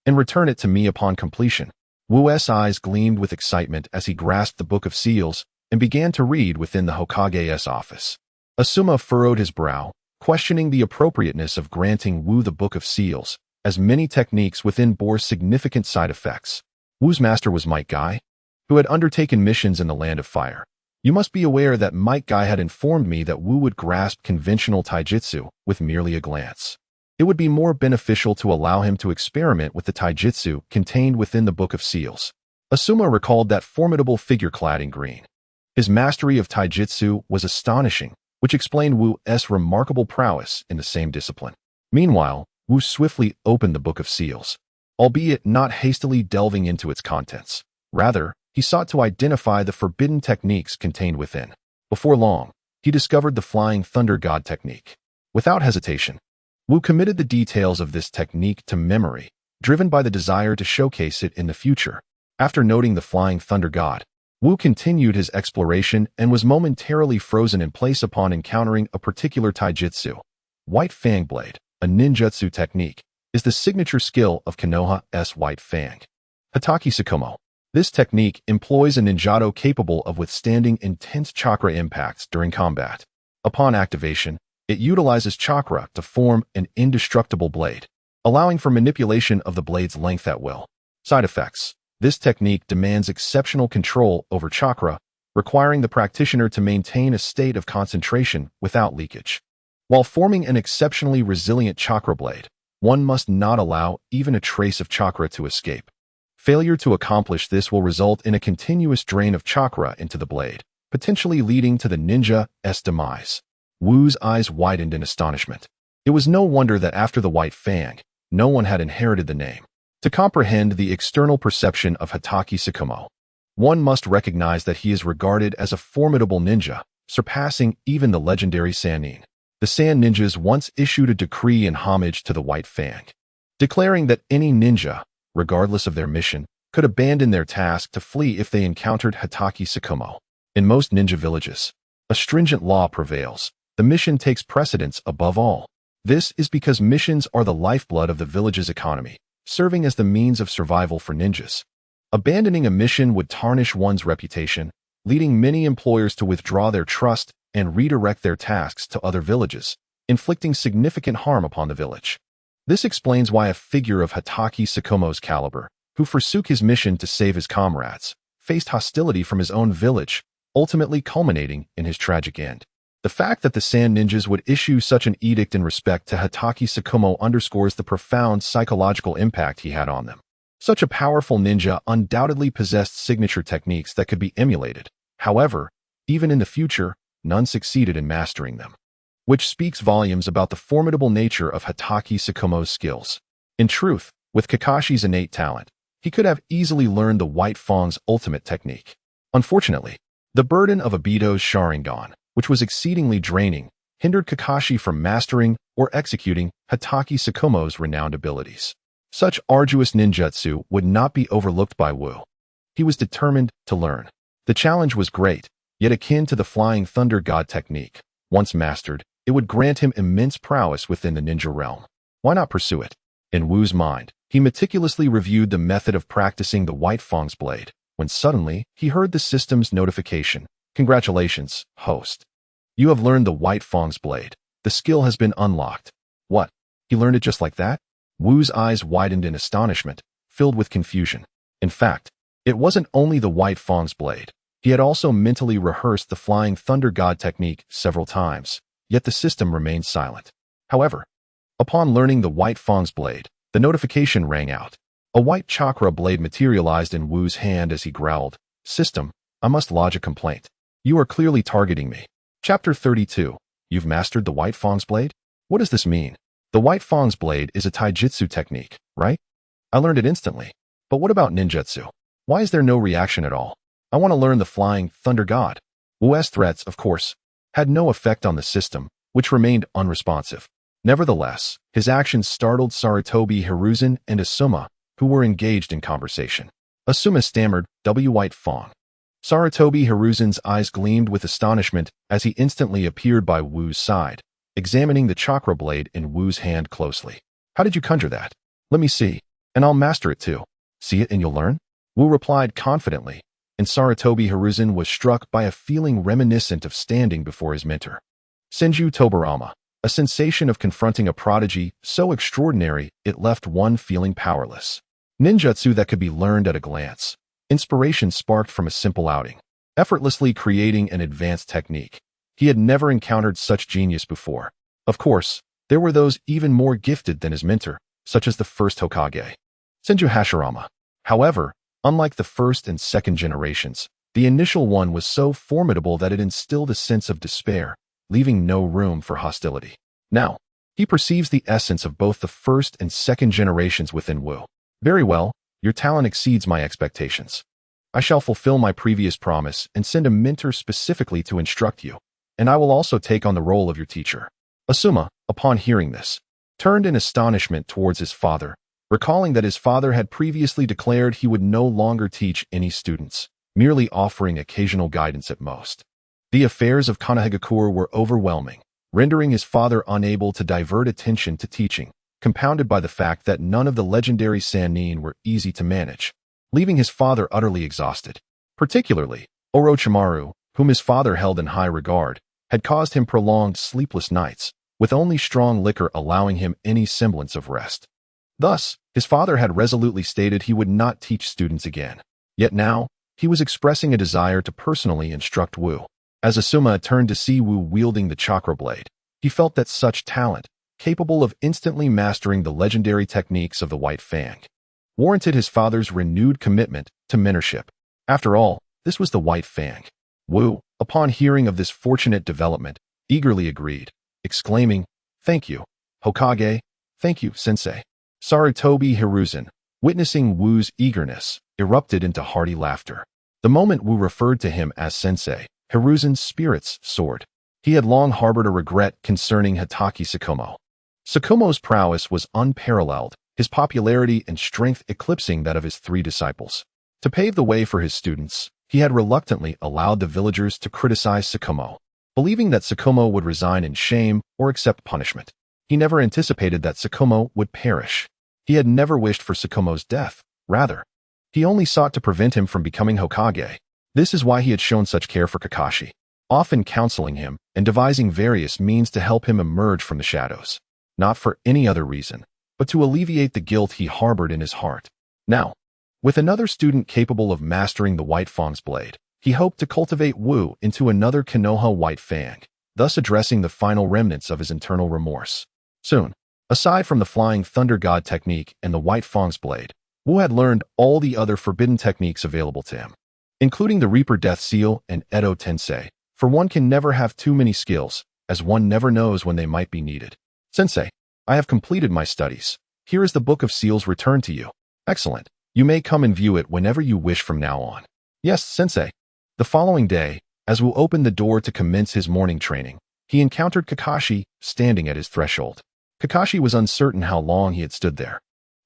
and return it to me upon completion. Wu's eyes gleamed with excitement as he grasped the Book of Seals and began to read within the Hokage's office. Asuma furrowed his brow, questioning the appropriateness of granting Wu the Book of Seals, as many techniques within bore significant side effects. Wu's master was Might Guy, who had undertaken missions in the Land of Fire. You must be aware that Might Guy had informed me that Wu would grasp conventional taijutsu with merely a glance. It would be more beneficial to allow him to experiment with the taijutsu contained within the Book of Seals. Asuma recalled that formidable figure clad in green. His mastery of taijutsu was astonishing, which explained Wu's remarkable prowess in the same discipline. Meanwhile, Wu swiftly opened the Book of Seals, albeit not hastily delving into its contents. Rather, he sought to identify the forbidden techniques contained within. Before long, he discovered the Flying Thunder God technique. Without hesitation, Wu committed the details of this technique to memory, driven by the desire to showcase it in the future. After noting the Flying Thunder God, Wu continued his exploration and was momentarily frozen in place upon encountering a particular taijutsu. White Fang Blade, a ninjutsu technique, is the signature skill of Konoha's White Fang. Hataki Sakumo. This technique employs a ninjato capable of withstanding intense chakra impacts during combat. Upon activation, it utilizes chakra to form an indestructible blade, allowing for manipulation of the blade's length at will. Side effects. This technique demands exceptional control over chakra, requiring the practitioner to maintain a state of concentration without leakage. While forming an exceptionally resilient chakra blade, one must not allow even a trace of chakra to escape. Failure to accomplish this will result in a continuous drain of chakra into the blade, potentially leading to the ninja's demise. Wu's eyes widened in astonishment. It was no wonder that after the White Fang, no one had inherited the name. To comprehend the external perception of Hataki Sakumo, one must recognize that he is regarded as a formidable ninja, surpassing even the legendary Sannin. The Sand Ninjas once issued a decree in homage to the White Fang, declaring that any ninja, regardless of their mission, could abandon their task to flee if they encountered Hataki Sakumo. In most ninja villages, a stringent law prevails. The mission takes precedence above all. This is because missions are the lifeblood of the village's economy, serving as the means of survival for ninjas. Abandoning a mission would tarnish one's reputation, leading many employers to withdraw their trust and redirect their tasks to other villages, inflicting significant harm upon the village. This explains why a figure of Hataki Sakumo's caliber, who forsook his mission to save his comrades, faced hostility from his own village, ultimately culminating in his tragic end. The fact that the Sand Ninjas would issue such an edict in respect to Hatake Tsukumo underscores the profound psychological impact he had on them. Such a powerful ninja undoubtedly possessed signature techniques that could be emulated. However, even in the future, none succeeded in mastering them, which speaks volumes about the formidable nature of Hatake Tsukumo's skills. In truth, with Kakashi's innate talent, he could have easily learned the White Fang's ultimate technique. Unfortunately, the burden of Obito's Sharingan, which was exceedingly draining, hindered Kakashi from mastering or executing Hatake Tsukumo's renowned abilities. Such arduous ninjutsu would not be overlooked by Wu. He was determined to learn. The challenge was great, yet akin to the Flying Thunder God technique. Once mastered, it would grant him immense prowess within the ninja realm. Why not pursue it? In Wu's mind, he meticulously reviewed the method of practicing the White Fang's blade, when suddenly he heard the system's notification. Congratulations, host. You have learned the White Fang's blade. The skill has been unlocked. What? He learned it just like that? Wu's eyes widened in astonishment, filled with confusion. In fact, it wasn't only the White Fang's blade. He had also mentally rehearsed the Flying Thunder God technique several times, yet the system remained silent. However, upon learning the White Fang's blade, the notification rang out. A white chakra blade materialized in Wu's hand as he growled, "System, I must lodge a complaint. You are clearly targeting me." Chapter 32. You've mastered the White Fang's blade? What does this mean? The White Fang's blade is a taijutsu technique, right? I learned it instantly. But what about ninjutsu? Why is there no reaction at all? I want to learn the Flying Thunder God. Wu's threats, of course, had no effect on the system, which remained unresponsive. Nevertheless, his actions startled Sarutobi Hiruzen and Asuma, who were engaged in conversation. Asuma stammered, White Fang. Sarutobi Hiruzen's eyes gleamed with astonishment as he instantly appeared by Wu's side, examining the chakra blade in Wu's hand closely. How did you conjure that? Let me see, and I'll master it too. See it and you'll learn? Wu replied confidently, and Sarutobi Hiruzen was struck by a feeling reminiscent of standing before his mentor. Senju Tobarama, a sensation of confronting a prodigy so extraordinary it left one feeling powerless. Ninjutsu that could be learned at a glance. Inspiration sparked from a simple outing, effortlessly creating an advanced technique. He had never encountered such genius before. Of course, there were those even more gifted than his mentor, such as the first Hokage, Senju Hashirama. However, unlike the first and second generations, the initial one was so formidable that it instilled a sense of despair, leaving no room for hostility. Now, he perceives the essence of both the first and second generations within Wu. Very well, your talent exceeds my expectations. I shall fulfill my previous promise and send a mentor specifically to instruct you, and I will also take on the role of your teacher. Asuma, upon hearing this, turned in astonishment towards his father, recalling that his father had previously declared he would no longer teach any students, merely offering occasional guidance at most. The affairs of Konohagakure were overwhelming, rendering his father unable to divert attention to teaching, compounded by the fact that none of the legendary Sannin were easy to manage, leaving his father utterly exhausted. Particularly, Orochimaru, whom his father held in high regard, had caused him prolonged sleepless nights, with only strong liquor allowing him any semblance of rest. Thus, his father had resolutely stated he would not teach students again. Yet now, he was expressing a desire to personally instruct Wu. As Asuma turned to see Wu wielding the chakra blade, he felt that such talent, capable of instantly mastering the legendary techniques of the White Fang, warranted his father's renewed commitment to mentorship. After all, this was the White Fang. Wu, upon hearing of this fortunate development, eagerly agreed, exclaiming, "Thank you, Hokage, thank you, Sensei." Sarutobi Hiruzen, witnessing Wu's eagerness, erupted into hearty laughter. The moment Wu referred to him as Sensei, Hiruzen's spirits soared. He had long harbored a regret concerning Hatake Tsukumo. Tsukumo's prowess was unparalleled, his popularity and strength eclipsing that of his three disciples. To pave the way for his students, he had reluctantly allowed the villagers to criticize Tsukumo, believing that Tsukumo would resign in shame or accept punishment. He never anticipated that Tsukumo would perish. He had never wished for Tsukumo's death. Rather, he only sought to prevent him from becoming Hokage. This is why he had shown such care for Kakashi, often counseling him and devising various means to help him emerge from the shadows. Not for any other reason, but to alleviate the guilt he harbored in his heart. Now, with another student capable of mastering the White Fang's blade, he hoped to cultivate Wu into another Konoha White Fang, thus addressing the final remnants of his internal remorse. Soon, aside from the Flying Thunder God technique and the White Fang's blade, Wu had learned all the other forbidden techniques available to him, including the Reaper Death Seal and Edo Tensei, for one can never have too many skills, as one never knows when they might be needed. Sensei, I have completed my studies. Here is the Book of Seals returned to you. Excellent. You may come and view it whenever you wish from now on. Yes, Sensei. The following day, as Wu opened the door to commence his morning training, he encountered Kakashi standing at his threshold. Kakashi was uncertain how long he had stood there.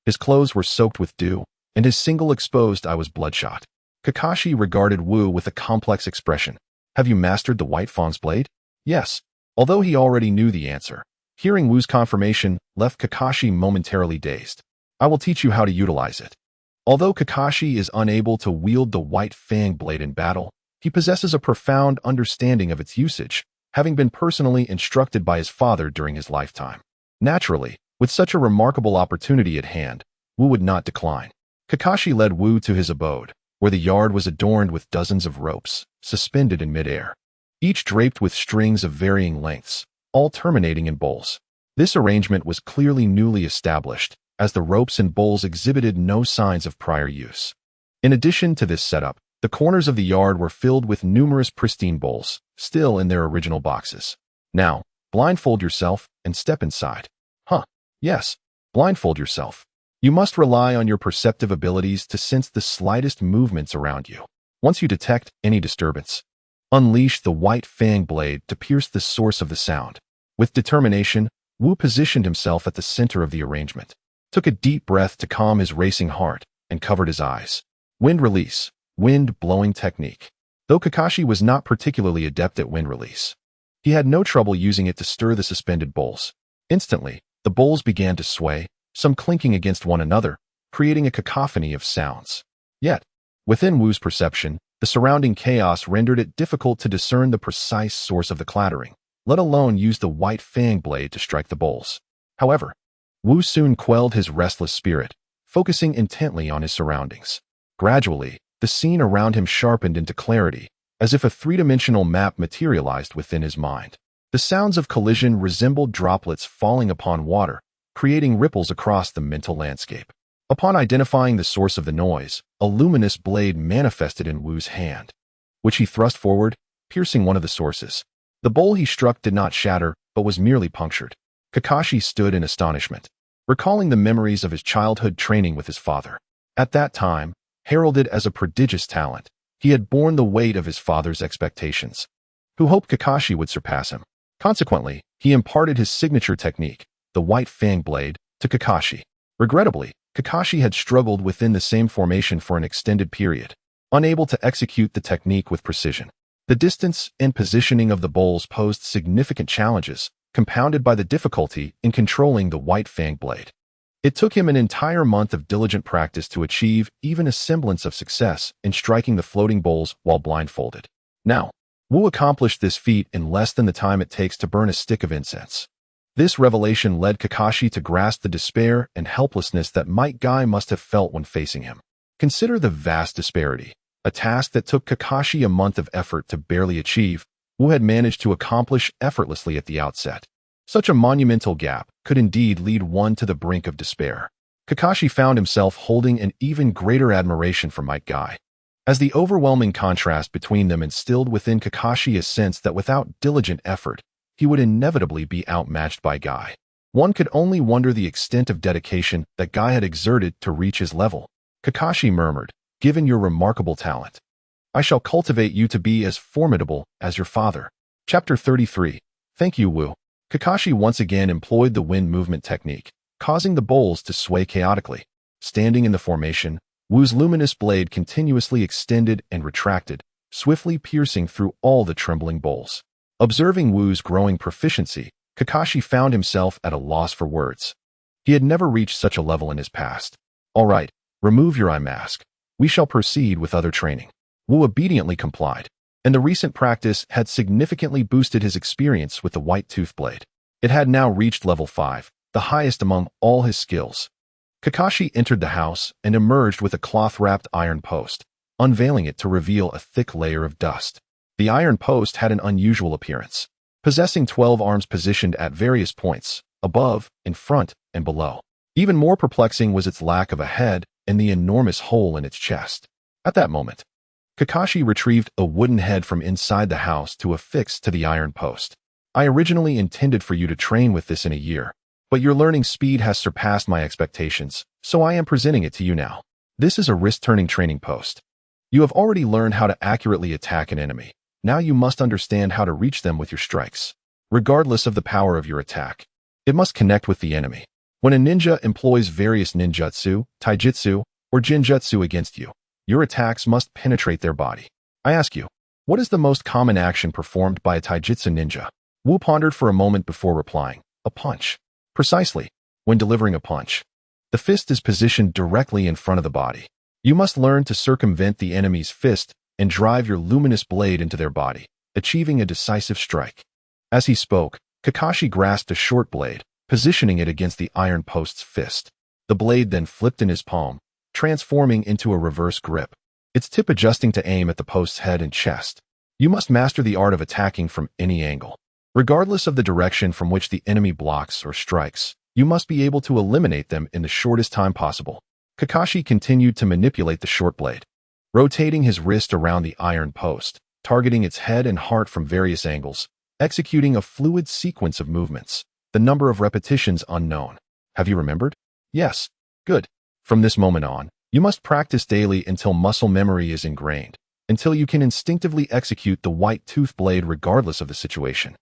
His clothes were soaked with dew, and his single exposed eye was bloodshot. Kakashi regarded Wu with a complex expression. Have you mastered the White Fang's blade? Yes. Although he already knew the answer, hearing Wu's confirmation left Kakashi momentarily dazed. I will teach you how to utilize it. Although Kakashi is unable to wield the White Fang blade in battle, he possesses a profound understanding of its usage, having been personally instructed by his father during his lifetime. Naturally, with such a remarkable opportunity at hand, Wu would not decline. Kakashi led Wu to his abode, where the yard was adorned with dozens of ropes, suspended in midair, each draped with strings of varying lengths, all terminating in bowls. This arrangement was clearly newly established, as the ropes and bowls exhibited no signs of prior use. In addition to this setup, the corners of the yard were filled with numerous pristine bowls, still in their original boxes. Now, blindfold yourself and step inside. Huh. Yes, blindfold yourself. You must rely on your perceptive abilities to sense the slightest movements around you. Once you detect any disturbance, unleash the White Fang blade to pierce the source of the sound. With determination, Wu positioned himself at the center of the arrangement, took a deep breath to calm his racing heart, and covered his eyes. Wind release, wind blowing technique. Though Kakashi was not particularly adept at wind release, he had no trouble using it to stir the suspended bowls. Instantly, the bowls began to sway, some clinking against one another, creating a cacophony of sounds. Yet, within Wu's perception, the surrounding chaos rendered it difficult to discern the precise source of the clattering, let alone use the White Fang blade to strike the bowls. However, Wu soon quelled his restless spirit, focusing intently on his surroundings. Gradually, the scene around him sharpened into clarity, as if a three-dimensional map materialized within his mind. The sounds of collision resembled droplets falling upon water, creating ripples across the mental landscape. Upon identifying the source of the noise, a luminous blade manifested in Wu's hand, which he thrust forward, piercing one of the sources. The bowl he struck did not shatter, but was merely punctured. Kakashi stood in astonishment, recalling the memories of his childhood training with his father. At that time, heralded as a prodigious talent, he had borne the weight of his father's expectations, who hoped Kakashi would surpass him. Consequently, he imparted his signature technique, the White Fang blade, to Kakashi. Regrettably, Kakashi had struggled within the same formation for an extended period, unable to execute the technique with precision. The distance and positioning of the bowls posed significant challenges, compounded by the difficulty in controlling the White Fang blade. It took him an entire month of diligent practice to achieve even a semblance of success in striking the floating bowls while blindfolded. Now, Wu accomplished this feat in less than the time it takes to burn a stick of incense. This revelation led Kakashi to grasp the despair and helplessness that Might Guy must have felt when facing him. Consider the vast disparity. A task that took Kakashi a month of effort to barely achieve, Wu had managed to accomplish effortlessly at the outset. Such a monumental gap could indeed lead one to the brink of despair. Kakashi found himself holding an even greater admiration for Might Guy, as the overwhelming contrast between them instilled within Kakashi a sense that without diligent effort, he would inevitably be outmatched by Guy. One could only wonder the extent of dedication that Guy had exerted to reach his level. Kakashi murmured, "Given your remarkable talent, I shall cultivate you to be as formidable as your father." Chapter 33. Thank you, Wu. Kakashi once again employed the wind movement technique, causing the bowls to sway chaotically. Standing in the formation, Wu's luminous blade continuously extended and retracted, swiftly piercing through all the trembling bowls. Observing Wu's growing proficiency, Kakashi found himself at a loss for words. He had never reached such a level in his past. All right, remove your eye mask. We shall proceed with other training. Wu obediently complied, and the recent practice had significantly boosted his experience with the white tooth blade. It had now reached level 5, the highest among all his skills. Kakashi entered the house and emerged with a cloth-wrapped iron post, unveiling it to reveal a thick layer of dust. The iron post had an unusual appearance. possessing 12 arms positioned at various points, above, in front, and below. Even more perplexing was its lack of a head and the enormous hole in its chest. At that moment, Kakashi retrieved a wooden head from inside the house to affix to the iron post. I originally intended for you to train with this in a year, but your learning speed has surpassed my expectations, so I am presenting it to you now. This is a wrist-turning training post. You have already learned how to accurately attack an enemy. Now you must understand how to reach them with your strikes. Regardless of the power of your attack, it must connect with the enemy. When a ninja employs various ninjutsu, taijutsu, or jinjutsu against you, your attacks must penetrate their body. I ask you, what is the most common action performed by a taijutsu ninja? Wu pondered for a moment before replying. A punch. Precisely. When delivering a punch, the fist is positioned directly in front of the body. You must learn to circumvent the enemy's fist and drive your luminous blade into their body, achieving a decisive strike. As he spoke, Kakashi grasped a short blade, positioning it against the iron post's fist. The blade then flipped in his palm, transforming into a reverse grip, its tip adjusting to aim at the post's head and chest. You must master the art of attacking from any angle. Regardless of the direction from which the enemy blocks or strikes, you must be able to eliminate them in the shortest time possible. Kakashi continued to manipulate the short blade, rotating his wrist around the iron post, targeting its head and heart from various angles, executing a fluid sequence of movements, the number of repetitions unknown. Have you remembered? Yes. Good. From this moment on, you must practice daily until muscle memory is ingrained, until you can instinctively execute the white tooth blade regardless of the situation,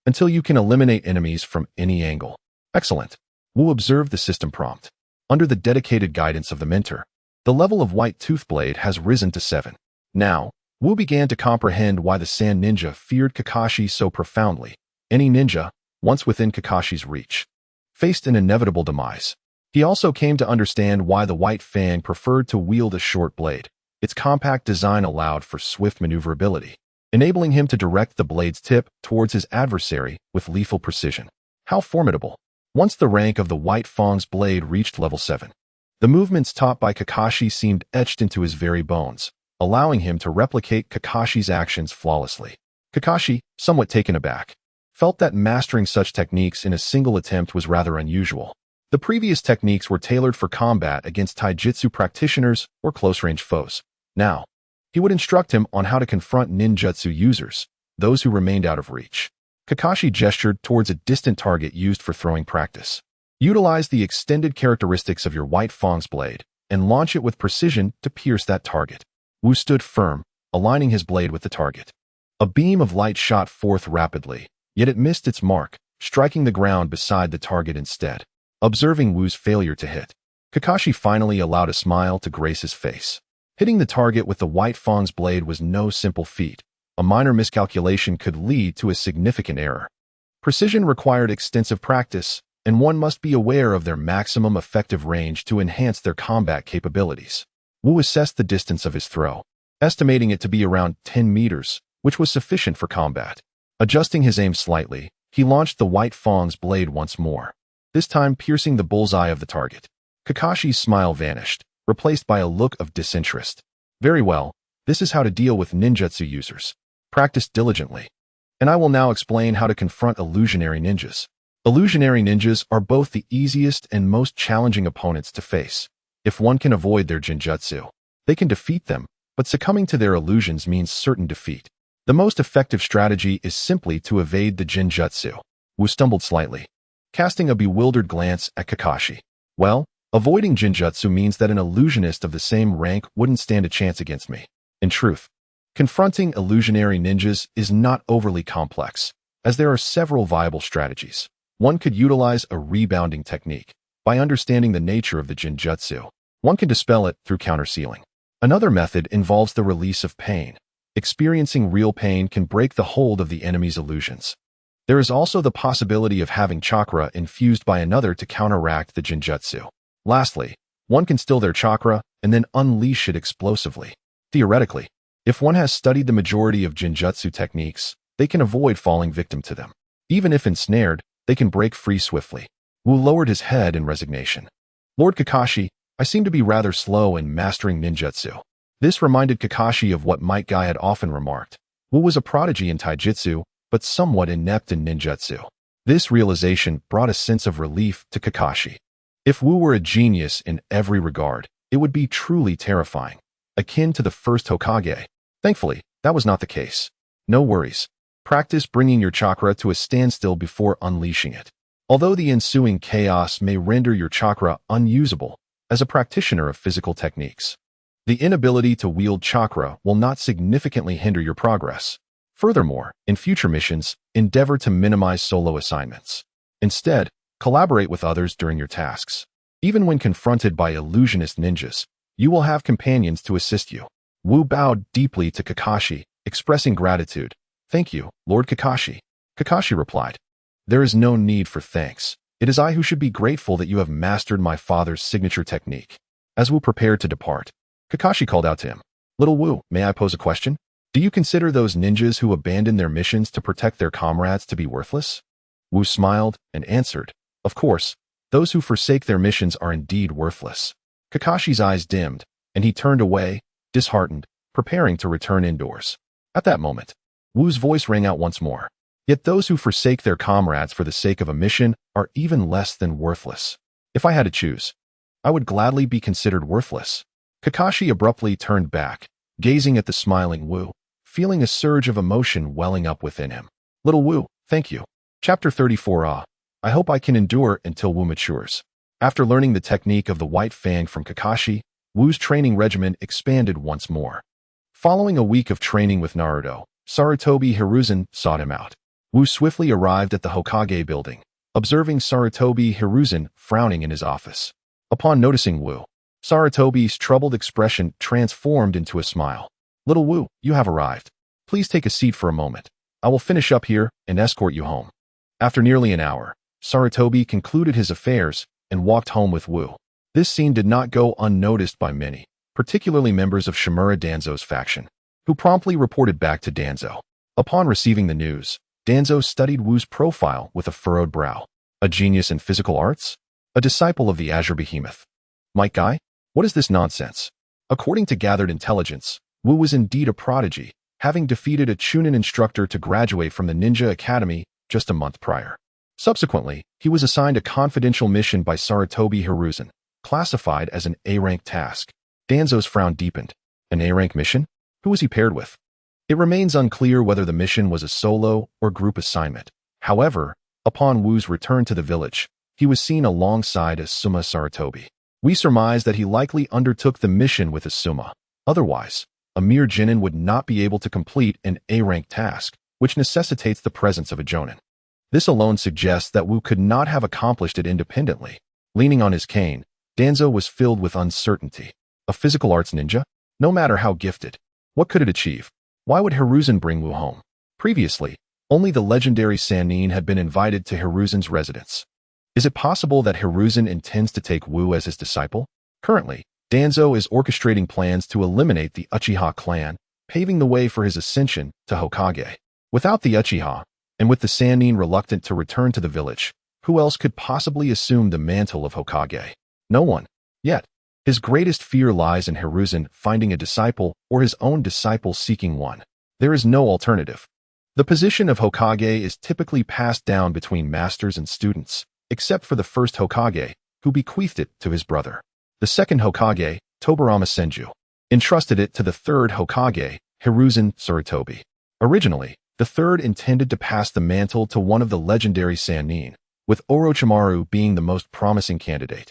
until you can eliminate enemies from any angle. Excellent. Wu observed the system prompt. Under the dedicated guidance of the mentor, the level of white tooth blade has risen to 7. Now, Wu began to comprehend why the Sand Ninja feared Kakashi so profoundly. Any ninja, once within Kakashi's reach, faced an inevitable demise. He also came to understand why the White Fang preferred to wield a short blade. Its compact design allowed for swift maneuverability, enabling him to direct the blade's tip towards his adversary with lethal precision. How formidable! Once the rank of the White Fang's blade reached level 7, the movements taught by Kakashi seemed etched into his very bones, allowing him to replicate Kakashi's actions flawlessly. Kakashi, somewhat taken aback, felt that mastering such techniques in a single attempt was rather unusual. The previous techniques were tailored for combat against taijutsu practitioners or close-range foes. Now, he would instruct him on how to confront ninjutsu users, those who remained out of reach. Kakashi gestured towards a distant target used for throwing practice. Utilize the extended characteristics of your White Fang's blade and launch it with precision to pierce that target. Wu stood firm, aligning his blade with the target. A beam of light shot forth rapidly, yet it missed its mark, striking the ground beside the target instead. Observing Wu's failure to hit, Kakashi finally allowed a smile to grace his face. Hitting the target with the White Fang's blade was no simple feat. A minor miscalculation could lead to a significant error. Precision required extensive practice, and one must be aware of their maximum effective range to enhance their combat capabilities. Wu assessed the distance of his throw, estimating it to be around 10 meters, which was sufficient for combat. Adjusting his aim slightly, he launched the White Fang's blade once more, this time piercing the bullseye of the target. Kakashi's smile vanished, replaced by a look of disinterest. Very well, this is how to deal with ninjutsu users. Practice diligently. And I will now explain how to confront illusionary ninjas. Illusionary ninjas are both the easiest and most challenging opponents to face. If one can avoid their jinjutsu, they can defeat them, but succumbing to their illusions means certain defeat. The most effective strategy is simply to evade the jinjutsu. Wu stumbled slightly, casting a bewildered glance at Kakashi. Well, avoiding jinjutsu means that an illusionist of the same rank wouldn't stand a chance against me. In truth, confronting illusionary ninjas is not overly complex, as there are several viable strategies. One could utilize a rebounding technique. By understanding the nature of the jinjutsu, one can dispel it through countersealing. Another method involves the release of pain. Experiencing real pain can break the hold of the enemy's illusions. There is also the possibility of having chakra infused by another to counteract the jinjutsu. Lastly, one can still their chakra and then unleash it explosively. Theoretically, if one has studied the majority of jinjutsu techniques, they can avoid falling victim to them. Even if ensnared, they can break free swiftly. Wu lowered his head in resignation. Lord Kakashi, I seem to be rather slow in mastering ninjutsu. This reminded Kakashi of what Might Guy had often remarked. Wu was a prodigy in taijutsu, but somewhat inept in ninjutsu. This realization brought a sense of relief to Kakashi. If Wu were a genius in every regard, it would be truly terrifying, akin to the first Hokage. Thankfully, that was not the case. No worries. Practice bringing your chakra to a standstill before unleashing it. Although the ensuing chaos may render your chakra unusable as a practitioner of physical techniques, the inability to wield chakra will not significantly hinder your progress. Furthermore, in future missions, endeavor to minimize solo assignments. Instead, collaborate with others during your tasks. Even when confronted by illusionist ninjas, you will have companions to assist you. Wu bowed deeply to Kakashi, expressing gratitude. "Thank you, Lord Kakashi." Kakashi replied, "There is no need for thanks. It is I who should be grateful that you have mastered my father's signature technique." As Wu prepared to depart, Kakashi called out to him, "Little Wu, may I pose a question? Do you consider those ninjas who abandon their missions to protect their comrades to be worthless?" Wu smiled and answered, "Of course, those who forsake their missions are indeed worthless." Kakashi's eyes dimmed, and he turned away, disheartened, preparing to return indoors. At that moment, Wu's voice rang out once more. "Yet those who forsake their comrades for the sake of a mission are even less than worthless. If I had to choose, I would gladly be considered worthless." Kakashi abruptly turned back, gazing at the smiling Wu, feeling a surge of emotion welling up within him. "Little Wu, thank you." Chapter 34. I hope I can endure until Wu matures. After learning the technique of the White Fang from Kakashi, Wu's training regimen expanded once more. Following a week of training with Naruto, Sarutobi Hiruzen sought him out. Wu swiftly arrived at the Hokage building, observing Sarutobi Hiruzen frowning in his office. Upon noticing Wu, Sarutobi's troubled expression transformed into a smile. "Little Wu, you have arrived. Please take a seat for a moment. I will finish up here and escort you home." After nearly an hour, Sarutobi concluded his affairs and walked home with Wu. This scene did not go unnoticed by many, particularly members of Shimura Danzo's faction, who promptly reported back to Danzo. Upon receiving the news, Danzo studied Wu's profile with a furrowed brow. A genius in physical arts? A disciple of the Azure Behemoth? Might Guy? What is this nonsense? According to gathered intelligence, Wu was indeed a prodigy, having defeated a chunin instructor to graduate from the Ninja Academy just a month prior. Subsequently, he was assigned a confidential mission by Sarutobi Hiruzen, classified as an A-rank task. Danzo's frown deepened. An A-rank mission? Who was he paired with? It remains unclear whether the mission was a solo or group assignment. However, upon Wu's return to the village, he was seen alongside Asuma Sarutobi. We surmise that he likely undertook the mission with Asuma. Otherwise, a mere Genin would not be able to complete an A-rank task, which necessitates the presence of a Jonin. This alone suggests that Wu could not have accomplished it independently. Leaning on his cane, Danzo was filled with uncertainty. A physical arts ninja? No matter how gifted. What could it achieve? Why would Hiruzen bring Wu home? Previously, only the legendary Sannin had been invited to Hiruzen's residence. Is it possible that Hiruzen intends to take Wu as his disciple? Currently, Danzo is orchestrating plans to eliminate the Uchiha clan, paving the way for his ascension to Hokage. Without the Uchiha, and with the Sannin reluctant to return to the village, who else could possibly assume the mantle of Hokage? No one. Yet, his greatest fear lies in Hiruzen finding a disciple or his own disciple seeking one. There is no alternative. The position of Hokage is typically passed down between masters and students, except for the first Hokage, who bequeathed it to his brother. The second Hokage, Tobirama Senju, entrusted it to the third Hokage, Hiruzen Sarutobi. Originally, the third intended to pass the mantle to one of the legendary Sannin, with Orochimaru being the most promising candidate.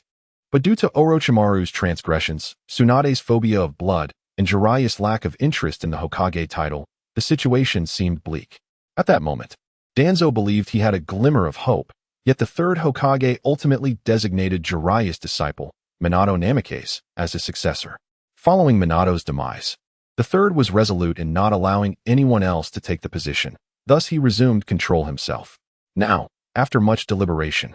But due to Orochimaru's transgressions, Tsunade's phobia of blood, and Jiraiya's lack of interest in the Hokage title, the situation seemed bleak. At that moment, Danzo believed he had a glimmer of hope, yet the third Hokage ultimately designated Jiraiya's disciple, Minato Namikaze, as his successor. Following Minato's demise, the third was resolute in not allowing anyone else to take the position. Thus he resumed control himself. Now, after much deliberation,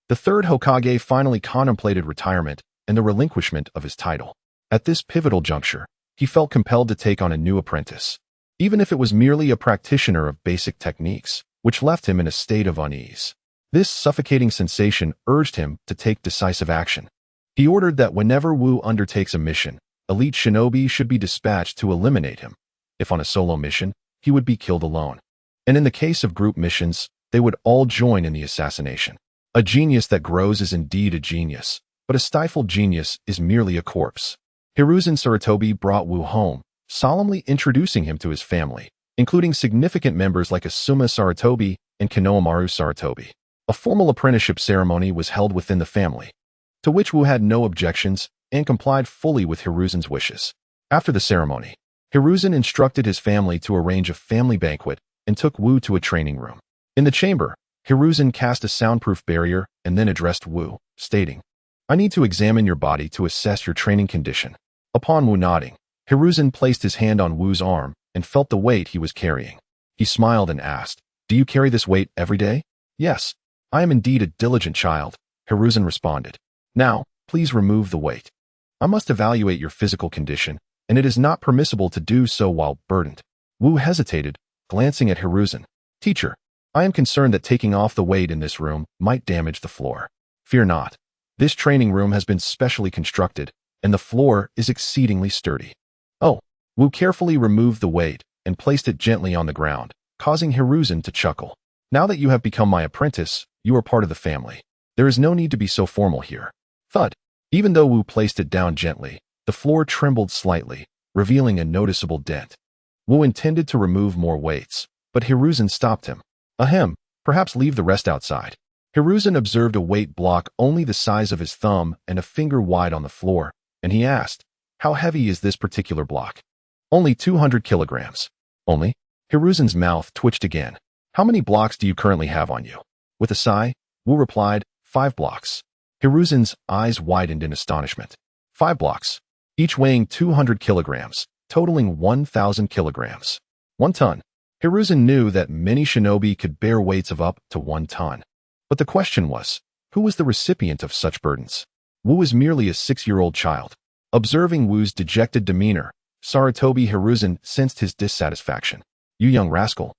the third Hokage finally contemplated retirement and the relinquishment of his title. At this pivotal juncture, he felt compelled to take on a new apprentice, even if it was merely a practitioner of basic techniques, which left him in a state of unease. This suffocating sensation urged him to take decisive action. He ordered that whenever Wu undertakes a mission, elite shinobi should be dispatched to eliminate him. If on a solo mission, he would be killed alone. and in the case of group missions, they would all join in the assassination. A genius that grows is indeed a genius, but a stifled genius is merely a corpse. Hiruzen Sarutobi brought Wu home, solemnly introducing him to his family, including significant members like Asuma Sarutobi and Konohamaru Sarutobi. A formal apprenticeship ceremony was held within the family, to which Wu had no objections and complied fully with Hiruzen's wishes. After the ceremony, Hiruzen instructed his family to arrange a family banquet and took Wu to a training room. In the chamber, Hiruzen cast a soundproof barrier and then addressed Wu, stating, "I need to examine your body to assess your training condition." Upon Wu nodding, Hiruzen placed his hand on Wu's arm and felt the weight he was carrying. He smiled and asked, "Do you carry this weight every day?" "Yes, I am indeed a diligent child," Hiruzen responded. "Now, please remove the weight. I must evaluate your physical condition, and it is not permissible to do so while burdened." Wu hesitated, glancing at Hiruzen. "Teacher, I am concerned that taking off the weight in this room might damage the floor." "Fear not. This training room has been specially constructed, and the floor is exceedingly sturdy." "Oh." Wu carefully removed the weight and placed it gently on the ground, causing Hiruzen to chuckle. "Now that you have become my apprentice, you are part of the family. There is no need to be so formal here." Thud. Even though Wu placed it down gently, the floor trembled slightly, revealing a noticeable dent. Wu intended to remove more weights, but Hiruzen stopped him. "Ahem, perhaps leave the rest outside." Hiruzen observed a weight block only the size of his thumb and a finger wide on the floor, and he asked, "How heavy is this particular block?" "Only 200 kilograms. "Only?" Hiruzen's mouth twitched again. "How many blocks do you currently have on you?" With a sigh, Wu replied, 5 blocks. Hiruzen's eyes widened in astonishment. 5 blocks, each weighing 200 kilograms, totaling 1,000 kilograms. 1 ton. Hiruzen knew that many shinobi could bear weights of up to 1 ton. But the question was, who was the recipient of such burdens? Wu was merely a 6-year-old child. Observing Wu's dejected demeanor, Sarutobi Hiruzen sensed his dissatisfaction. "You young rascal.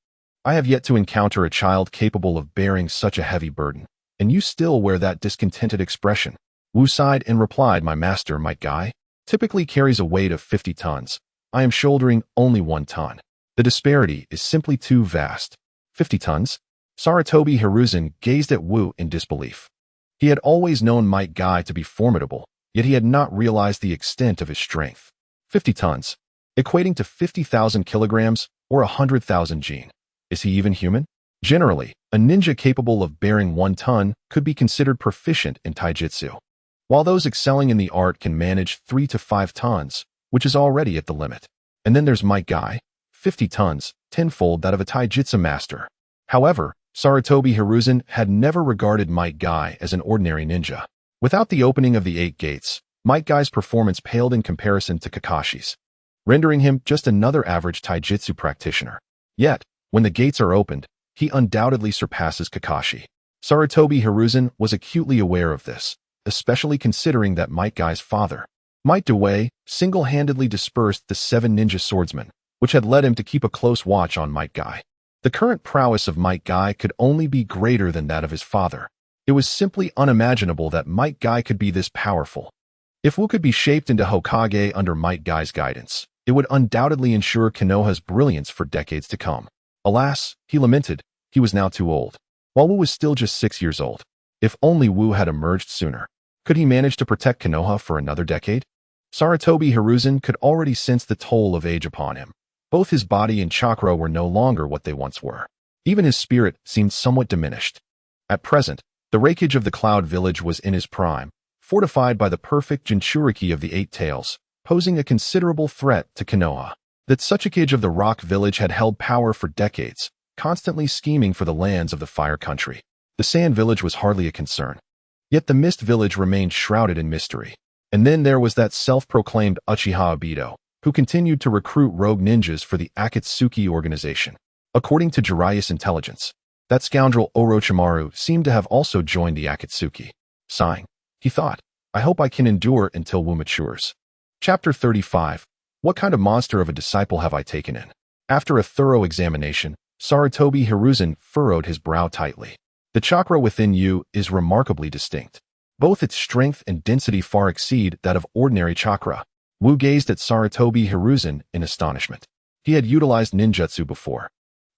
I have yet to encounter a child capable of bearing such a heavy burden, and you still wear that discontented expression." Wu sighed and replied, "My master, Might Guy, typically carries a weight of 50 tons. I am shouldering only 1 ton. The disparity is simply too vast." 50 tons? Sarutobi Hiruzen gazed at Wu in disbelief. He had always known Might Guy to be formidable, yet he had not realized the extent of his strength. 50 tons, equating to 50,000 kilograms or 100,000 jin. Is he even human? Generally, a ninja capable of bearing 1 ton could be considered proficient in taijutsu, while those excelling in the art can manage 3 to 5 tons, which is already at the limit. And then there's Might Guy, 50 tons, tenfold that of a taijutsu master. However, Sarutobi Hiruzen had never regarded Might Guy as an ordinary ninja. Without the opening of the 8 gates, Might Guy's performance paled in comparison to Kakashi's, rendering him just another average taijutsu practitioner. Yet, when the gates are opened, he undoubtedly surpasses Kakashi. Sarutobi Hiruzen was acutely aware of this, especially considering that Might Guy's father, Might Dewey, single-handedly dispersed the 7 ninja swordsmen, which had led him to keep a close watch on Might Guy. The current prowess of Might Guy could only be greater than that of his father. It was simply unimaginable that Might Guy could be this powerful. If Wu could be shaped into Hokage under Might Guy's guidance, it would undoubtedly ensure Konoha's brilliance for decades to come. Alas, he lamented, he was now too old. While Wu was still just 6 years old. If only Wu had emerged sooner. Could he manage to protect Konoha for another decade? Sarutobi Hiruzen could already sense the toll of age upon him. Both his body and chakra were no longer what they once were. Even his spirit seemed somewhat diminished. At present, the Reikage of the Cloud Village was in his prime, fortified by the perfect Jinchuriki of the 8 Tails, posing a considerable threat to Konoha. The Tsuchikage of the Rock Village had held power for decades, constantly scheming for the lands of the Fire Country. The Sand Village was hardly a concern. Yet the Mist Village remained shrouded in mystery. And then there was that self-proclaimed Uchiha Obito, who continued to recruit rogue ninjas for the Akatsuki organization. According to Jiraiya's intelligence, that scoundrel Orochimaru seemed to have also joined the Akatsuki. Sighing, he thought, I hope I can endure until Wu matures. Chapter 35. What kind of monster of a disciple have I taken in? After a thorough examination, Sarutobi Hiruzen furrowed his brow tightly. The chakra within you is remarkably distinct. Both its strength and density far exceed that of ordinary chakra. Wu gazed at Sarutobi Hiruzen in astonishment. He had utilized ninjutsu before.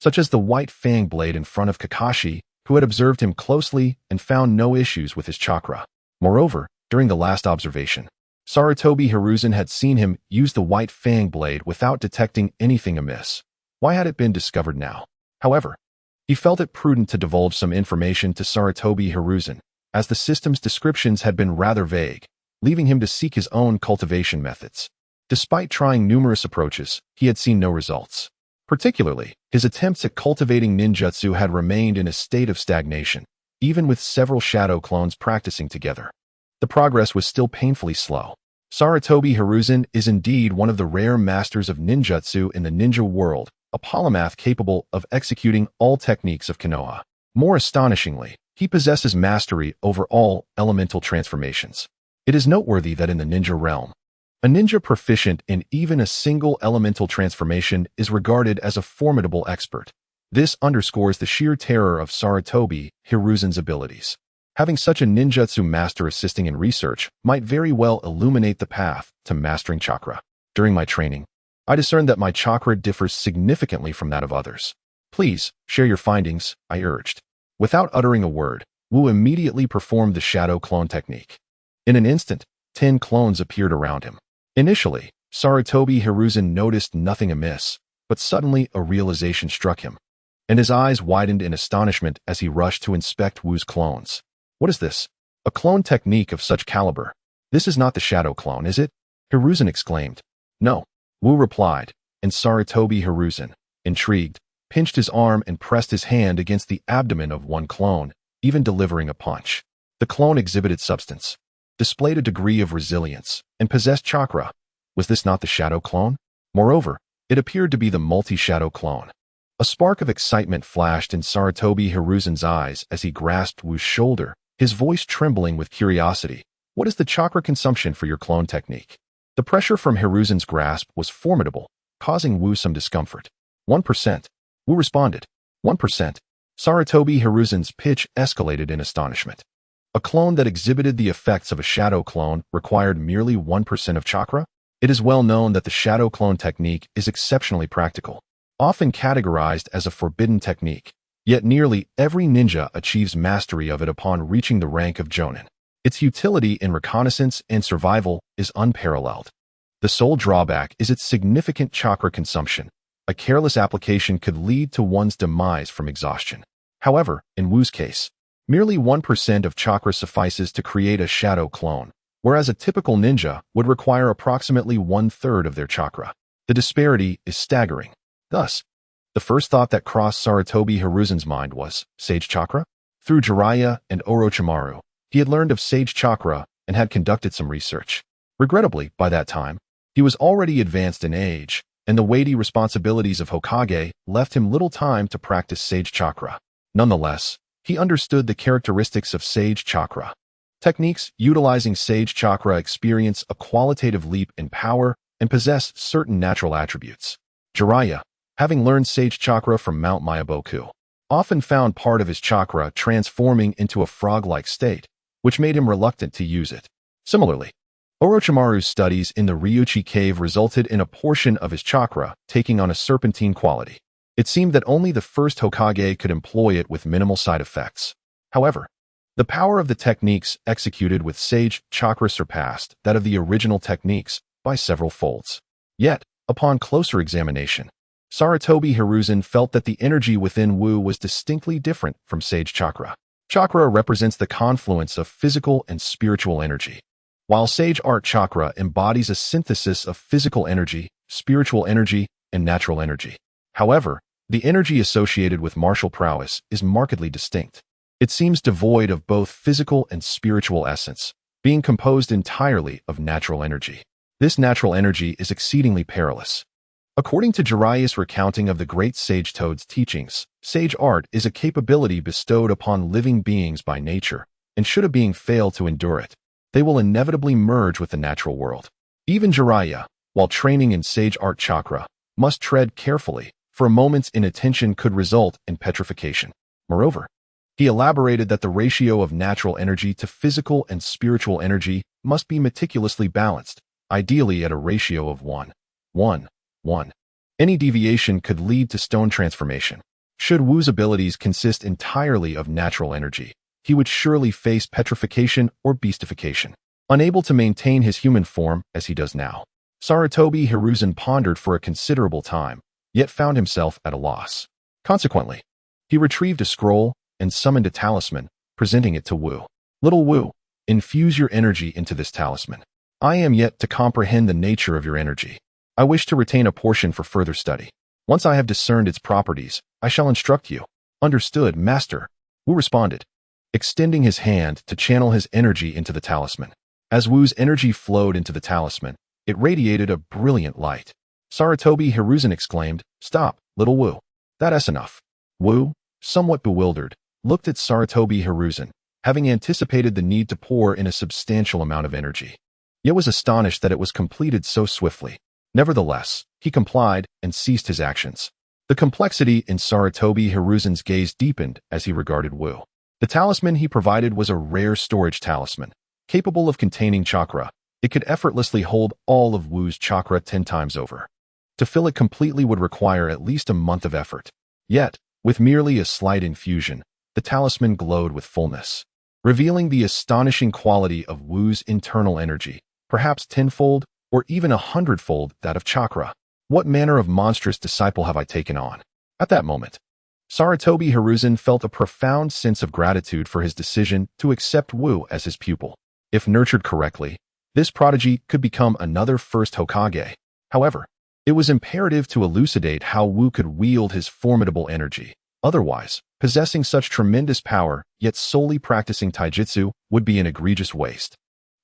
such as the white fang blade in front of Kakashi, who had observed him closely and found no issues with his chakra. Moreover, during the last observation, Sarutobi Hiruzen had seen him use the white fang blade without detecting anything amiss. Why had it been discovered now? However, he felt it prudent to divulge some information to Sarutobi Hiruzen, as the system's descriptions had been rather vague, leaving him to seek his own cultivation methods. Despite trying numerous approaches, he had seen no results. Particularly, his attempts at cultivating ninjutsu had remained in a state of stagnation, even with several shadow clones practicing together. The progress was still painfully slow. Sarutobi Hiruzen is indeed one of the rare masters of ninjutsu in the ninja world, a polymath capable of executing all techniques of Konoha. More astonishingly, he possesses mastery over all elemental transformations. It is noteworthy that in the ninja realm, a ninja proficient in even a single elemental transformation is regarded as a formidable expert. This underscores the sheer terror of Sarutobi Hiruzen's abilities. Having such a ninjutsu master assisting in research might very well illuminate the path to mastering chakra. During my training, I discerned that my chakra differs significantly from that of others. Please, share your findings, I urged. Without uttering a word, Wu immediately performed the shadow clone technique. In an instant, 10 clones appeared around him. Initially, Sarutobi Hiruzen noticed nothing amiss, but suddenly a realization struck him, and his eyes widened in astonishment as he rushed to inspect Wu's clones. What is this? A clone technique of such caliber? This is not the shadow clone, is it? Hiruzen exclaimed. No, Wu replied, and Sarutobi Hiruzen, intrigued, pinched his arm and pressed his hand against the abdomen of one clone, even delivering a punch. The clone exhibited substance, displayed a degree of resilience, and possessed chakra. Was this not the shadow clone? Moreover, it appeared to be the multi-shadow clone. A spark of excitement flashed in Sarutobi Hiruzen's eyes as he grasped Wu's shoulder, his voice trembling with curiosity. What is the chakra consumption for your clone technique? The pressure from Hiruzen's grasp was formidable, causing Wu some discomfort. 1%. Wu responded. 1%. Sarutobi Hiruzen's pitch escalated in astonishment. A clone that exhibited the effects of a shadow clone required merely 1% of chakra? It is well known that the shadow clone technique is exceptionally practical, often categorized as a forbidden technique, yet nearly every ninja achieves mastery of it upon reaching the rank of Jonin. Its utility in reconnaissance and survival is unparalleled. The sole drawback is its significant chakra consumption. A careless application could lead to one's demise from exhaustion. However, in Wu's case, merely 1% of chakra suffices to create a shadow clone, whereas a typical ninja would require approximately 1/3 of their chakra. The disparity is staggering. Thus, the first thought that crossed Sarutobi Hiruzen's mind was, Sage Chakra? Through Jiraiya and Orochimaru, he had learned of Sage Chakra and had conducted some research. Regrettably, by that time, he was already advanced in age, and the weighty responsibilities of Hokage left him little time to practice Sage Chakra. Nonetheless, he understood the characteristics of Sage Chakra. Techniques utilizing Sage Chakra experience a qualitative leap in power and possess certain natural attributes. Jiraiya, having learned Sage Chakra from Mount Myaboku, often found part of his chakra transforming into a frog-like state, which made him reluctant to use it. Similarly, Orochimaru's studies in the Ryuchi cave resulted in a portion of his chakra taking on a serpentine quality. It seemed that only the first Hokage could employ it with minimal side effects. However, the power of the techniques executed with Sage Chakra surpassed that of the original techniques by several folds. Yet, upon closer examination, Sarutobi Hiruzen felt that the energy within Wu was distinctly different from Sage Chakra. Chakra represents the confluence of physical and spiritual energy, while Sage Art Chakra embodies a synthesis of physical energy, spiritual energy, and natural energy. However, the energy associated with martial prowess is markedly distinct. It seems devoid of both physical and spiritual essence, being composed entirely of natural energy. This natural energy is exceedingly perilous. According to Jiraiya's recounting of the great Sage Toad's teachings, Sage Art is a capability bestowed upon living beings by nature, and should a being fail to endure it, they will inevitably merge with the natural world. Even Jiraiya, while training in Sage Art Chakra, must tread carefully, for a moment's inattention could result in petrification. Moreover, he elaborated that the ratio of natural energy to physical and spiritual energy must be meticulously balanced, ideally at a ratio of 1:1:1. Any deviation could lead to stone transformation. Should Wu's abilities consist entirely of natural energy, he would surely face petrification or beastification, unable to maintain his human form as he does now. Sarutobi Hiruzen pondered for a considerable time, yet found himself at a loss. Consequently, he retrieved a scroll and summoned a talisman, presenting it to Wu. Little Wu, infuse your energy into this talisman. I am yet to comprehend the nature of your energy. I wish to retain a portion for further study. Once I have discerned its properties, I shall instruct you. Understood, Master, Wu responded, extending his hand to channel his energy into the talisman. As Wu's energy flowed into the talisman, it radiated a brilliant light. Sarutobi Hiruzen exclaimed, "Stop, little Wu. That's enough." Wu, somewhat bewildered, looked at Sarutobi Hiruzen, having anticipated the need to pour in a substantial amount of energy, yet was astonished that it was completed so swiftly. Nevertheless, he complied and ceased his actions. The complexity in Sarutobi Hiruzen's gaze deepened as he regarded Wu. The talisman he provided was a rare storage talisman, capable of containing chakra. It could effortlessly hold all of Wu's chakra 10 times over. To fill it completely would require at least a month of effort. Yet, with merely a slight infusion, the talisman glowed with fullness, revealing the astonishing quality of Wu's internal energy, perhaps tenfold or even 100-fold that of chakra. What manner of monstrous disciple have I taken on? At that moment, Sarutobi Hiruzen felt a profound sense of gratitude for his decision to accept Wu as his pupil. If nurtured correctly, this prodigy could become another first Hokage. However, it was imperative to elucidate how Wu could wield his formidable energy. Otherwise, possessing such tremendous power, yet solely practicing taijutsu, would be an egregious waste.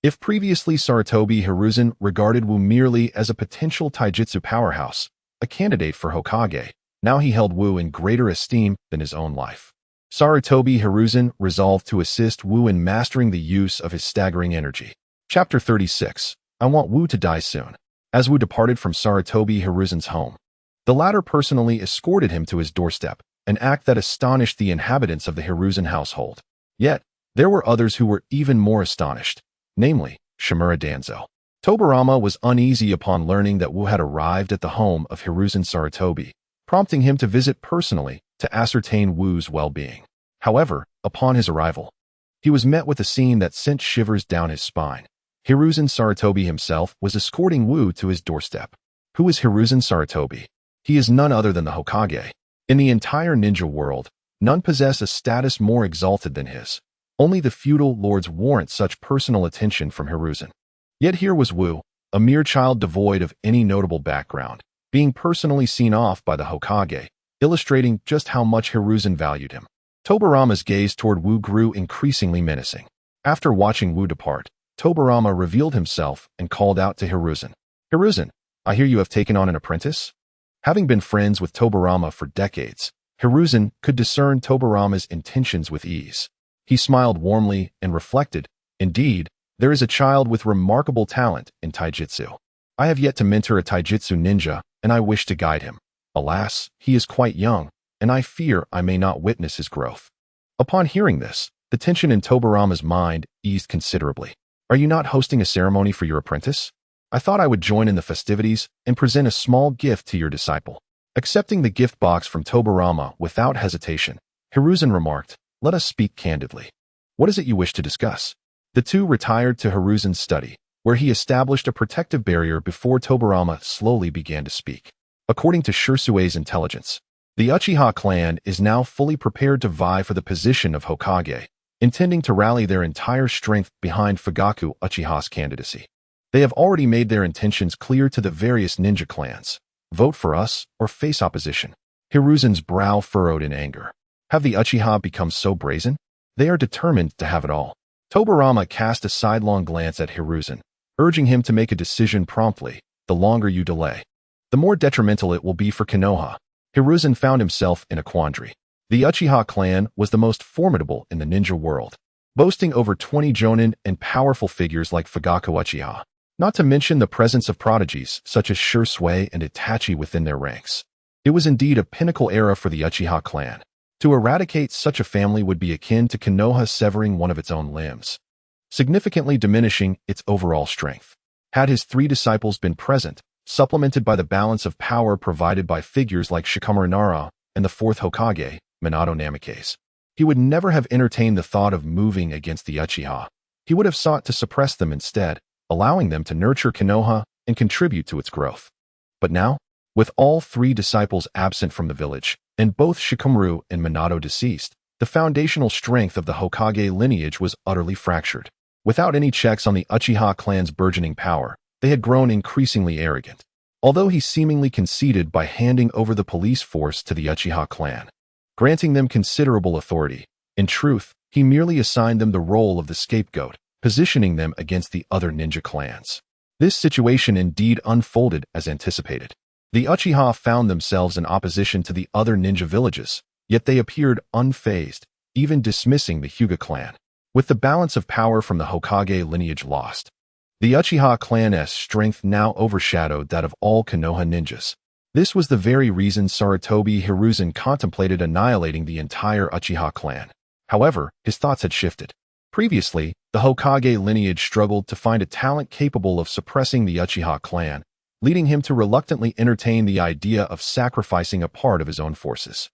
If previously Sarutobi Hiruzen regarded Wu merely as a potential taijutsu powerhouse, a candidate for Hokage, now he held Wu in greater esteem than his own life. Sarutobi Hiruzen resolved to assist Wu in mastering the use of his staggering energy. Chapter 36. I want Wu to die soon. As Wu departed from Sarutobi Hiruzen's home, the latter personally escorted him to his doorstep, an act that astonished the inhabitants of the Hiruzen household. Yet, there were others who were even more astonished, namely, Shimura Danzo. Tobarama was uneasy upon learning that Wu had arrived at the home of Hiruzen Sarutobi, prompting him to visit personally to ascertain Wu's well-being. However, upon his arrival, he was met with a scene that sent shivers down his spine. Hiruzen Sarutobi himself was escorting Wu to his doorstep. Who is Hiruzen Sarutobi? He is none other than the Hokage. In the entire ninja world, none possess a status more exalted than his. Only the feudal lords warrant such personal attention from Hiruzen. Yet here was Wu, a mere child devoid of any notable background, being personally seen off by the Hokage, illustrating just how much Hiruzen valued him. Tobarama's gaze toward Wu grew increasingly menacing. After watching Wu depart, Tobarama revealed himself and called out to Hiruzen. "Hiruzen, I hear you have taken on an apprentice?" Having been friends with Tobarama for decades, Hiruzen could discern Tobarama's intentions with ease. He smiled warmly and reflected, "Indeed, there is a child with remarkable talent in taijutsu. I have yet to mentor a taijutsu ninja, and I wish to guide him. Alas, he is quite young, and I fear I may not witness his growth." Upon hearing this, the tension in Tobarama's mind eased considerably. "Are you not hosting a ceremony for your apprentice? I thought I would join in the festivities and present a small gift to your disciple." Accepting the gift box from Tobarama without hesitation, Hiruzen remarked, "Let us speak candidly. What is it you wish to discuss?" The two retired to Hiruzen's study, where he established a protective barrier before Tobarama slowly began to speak. According to Shursue's intelligence, the Uchiha clan is now fully prepared to vie for the position of Hokage, intending to rally their entire strength behind Fugaku Uchiha's candidacy. They have already made their intentions clear to the various ninja clans. Vote for us or face opposition. Hiruzen's brow furrowed in anger. Have the Uchiha become so brazen? They are determined to have it all. Tobarama cast a sidelong glance at Hiruzen, urging him to make a decision promptly. The longer you delay, the more detrimental it will be for Konoha. Hiruzen found himself in a quandary. The Uchiha clan was the most formidable in the ninja world, boasting over 20 jonin and powerful figures like Fugaku Uchiha, not to mention the presence of prodigies such as Shursui and Itachi within their ranks. It was indeed a pinnacle era for the Uchiha clan. To eradicate such a family would be akin to Konoha severing one of its own limbs, significantly diminishing its overall strength. Had his three disciples been present, supplemented by the balance of power provided by figures like Shikamaru Nara and the fourth Hokage, Minato Namikaze. He would never have entertained the thought of moving against the Uchiha. He would have sought to suppress them instead, allowing them to nurture Konoha and contribute to its growth. But now, with all three disciples absent from the village, and both Shikamaru and Minato deceased, the foundational strength of the Hokage lineage was utterly fractured. Without any checks on the Uchiha clan's burgeoning power, they had grown increasingly arrogant. Although he seemingly conceded by handing over the police force to the Uchiha clan, granting them considerable authority, in truth, he merely assigned them the role of the scapegoat, positioning them against the other ninja clans. This situation indeed unfolded as anticipated. The Uchiha found themselves in opposition to the other ninja villages, yet they appeared unfazed, even dismissing the Hyuga clan. With the balance of power from the Hokage lineage lost, the Uchiha clan's strength now overshadowed that of all Konoha ninjas. This was the very reason Sarutobi Hiruzen contemplated annihilating the entire Uchiha clan. However, his thoughts had shifted. Previously, the Hokage lineage struggled to find a talent capable of suppressing the Uchiha clan, leading him to reluctantly entertain the idea of sacrificing a part of his own forces.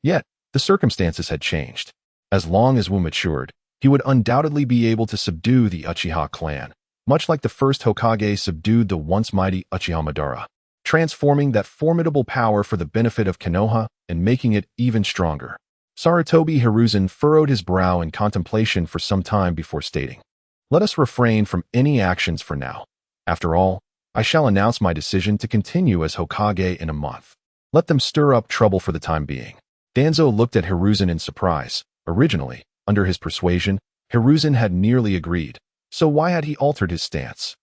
Yet, the circumstances had changed. As long as Wu matured, he would undoubtedly be able to subdue the Uchiha clan, much like the first Hokage subdued the once mighty Uchiha Madara, transforming that formidable power for the benefit of Konoha and making it even stronger. Sarutobi Hiruzen furrowed his brow in contemplation for some time before stating, "Let us refrain from any actions for now. After all, I shall announce my decision to continue as Hokage in a month. Let them stir up trouble for the time being." Danzo looked at Hiruzen in surprise. Originally, under his persuasion, Hiruzen had nearly agreed, so why had he altered his stance?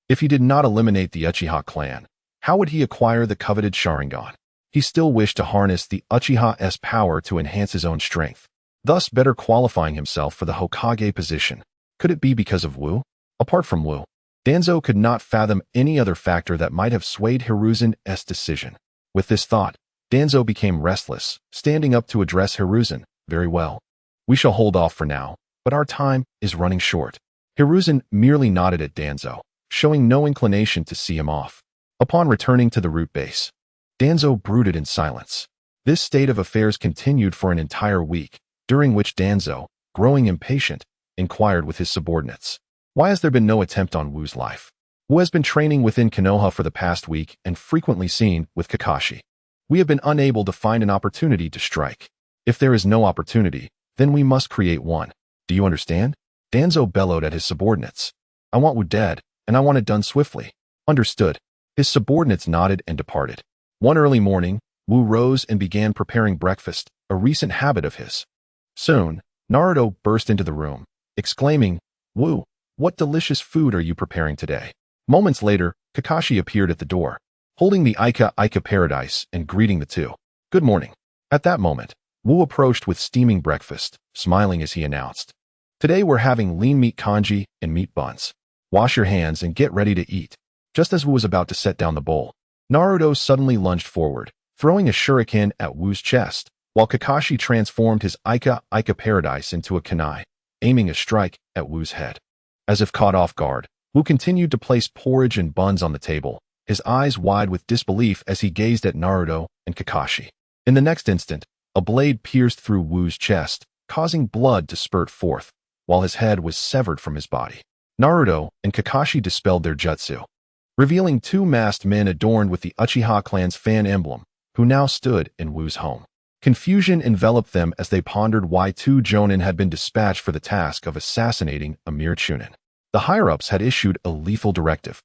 If he did not eliminate the Uchiha clan, how would he acquire the coveted Sharingan? He still wished to harness the Uchiha's power to enhance his own strength, thus better qualifying himself for the Hokage position. Could it be because of Wu? Apart from Wu, Danzo could not fathom any other factor that might have swayed Hiruzen's decision. With this thought, Danzo became restless, standing up to address Hiruzen. "Very well. We shall hold off for now, but our time is running short." Hiruzen merely nodded at Danzo, showing no inclination to see him off. Upon returning to the root base, Danzo brooded in silence. This state of affairs continued for an entire week, during which Danzo, growing impatient, inquired with his subordinates, "Why has there been no attempt on Wu's life? Wu has been training within Konoha for the past week and frequently seen with Kakashi. We have been unable to find an opportunity to strike. If there is no opportunity, then we must create one. Do you understand?" Danzo bellowed at his subordinates. "I want Wu dead, and I want it done swiftly." "Understood." His subordinates nodded and departed. One early morning, Wu rose and began preparing breakfast, a recent habit of his. Soon, Naruto burst into the room, exclaiming, "Wu, what delicious food are you preparing today?" Moments later, Kakashi appeared at the door, holding the Ika paradise and greeting the two. "Good morning." At that moment, Wu approached with steaming breakfast, smiling as he announced, "Today we're having lean meat congee and meat buns. Wash your hands and get ready to eat." Just as Wu was about to set down the bowl, Naruto suddenly lunged forward, throwing a shuriken at Wu's chest, while Kakashi transformed his Ika paradise into a kunai, aiming a strike at Wu's head. As if caught off guard, Wu continued to place porridge and buns on the table, his eyes wide with disbelief as he gazed at Naruto and Kakashi. In the next instant, a blade pierced through Wu's chest, causing blood to spurt forth, while his head was severed from his body. Naruto and Kakashi dispelled their jutsu, revealing two masked men adorned with the Uchiha clan's fan emblem, who now stood in Wu's home. Confusion enveloped them as they pondered why two jonin had been dispatched for the task of assassinating a mere chunin. The higher-ups had issued a lethal directive,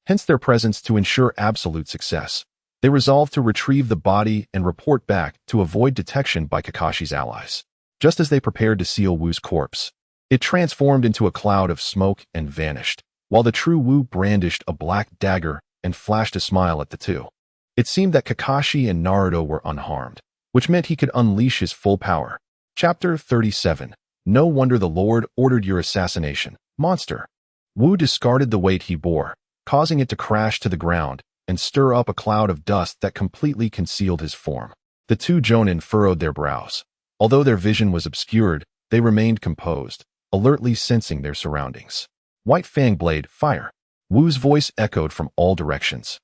hence their presence to ensure absolute success. They resolved to retrieve the body and report back to avoid detection by Kakashi's allies. Just as they prepared to seal Wu's corpse, it transformed into a cloud of smoke and vanished, while the true Wu brandished a black dagger and flashed a smile at the two. It seemed that Kakashi and Naruto were unharmed, which meant he could unleash his full power. Chapter 37. No wonder the Lord ordered your assassination, monster. Wu discarded the weight he bore, causing it to crash to the ground and stir up a cloud of dust that completely concealed his form. The two jonin furrowed their brows. Although their vision was obscured, they remained composed, alertly sensing their surroundings. White Fang Blade, fire. Wu's voice echoed from all directions,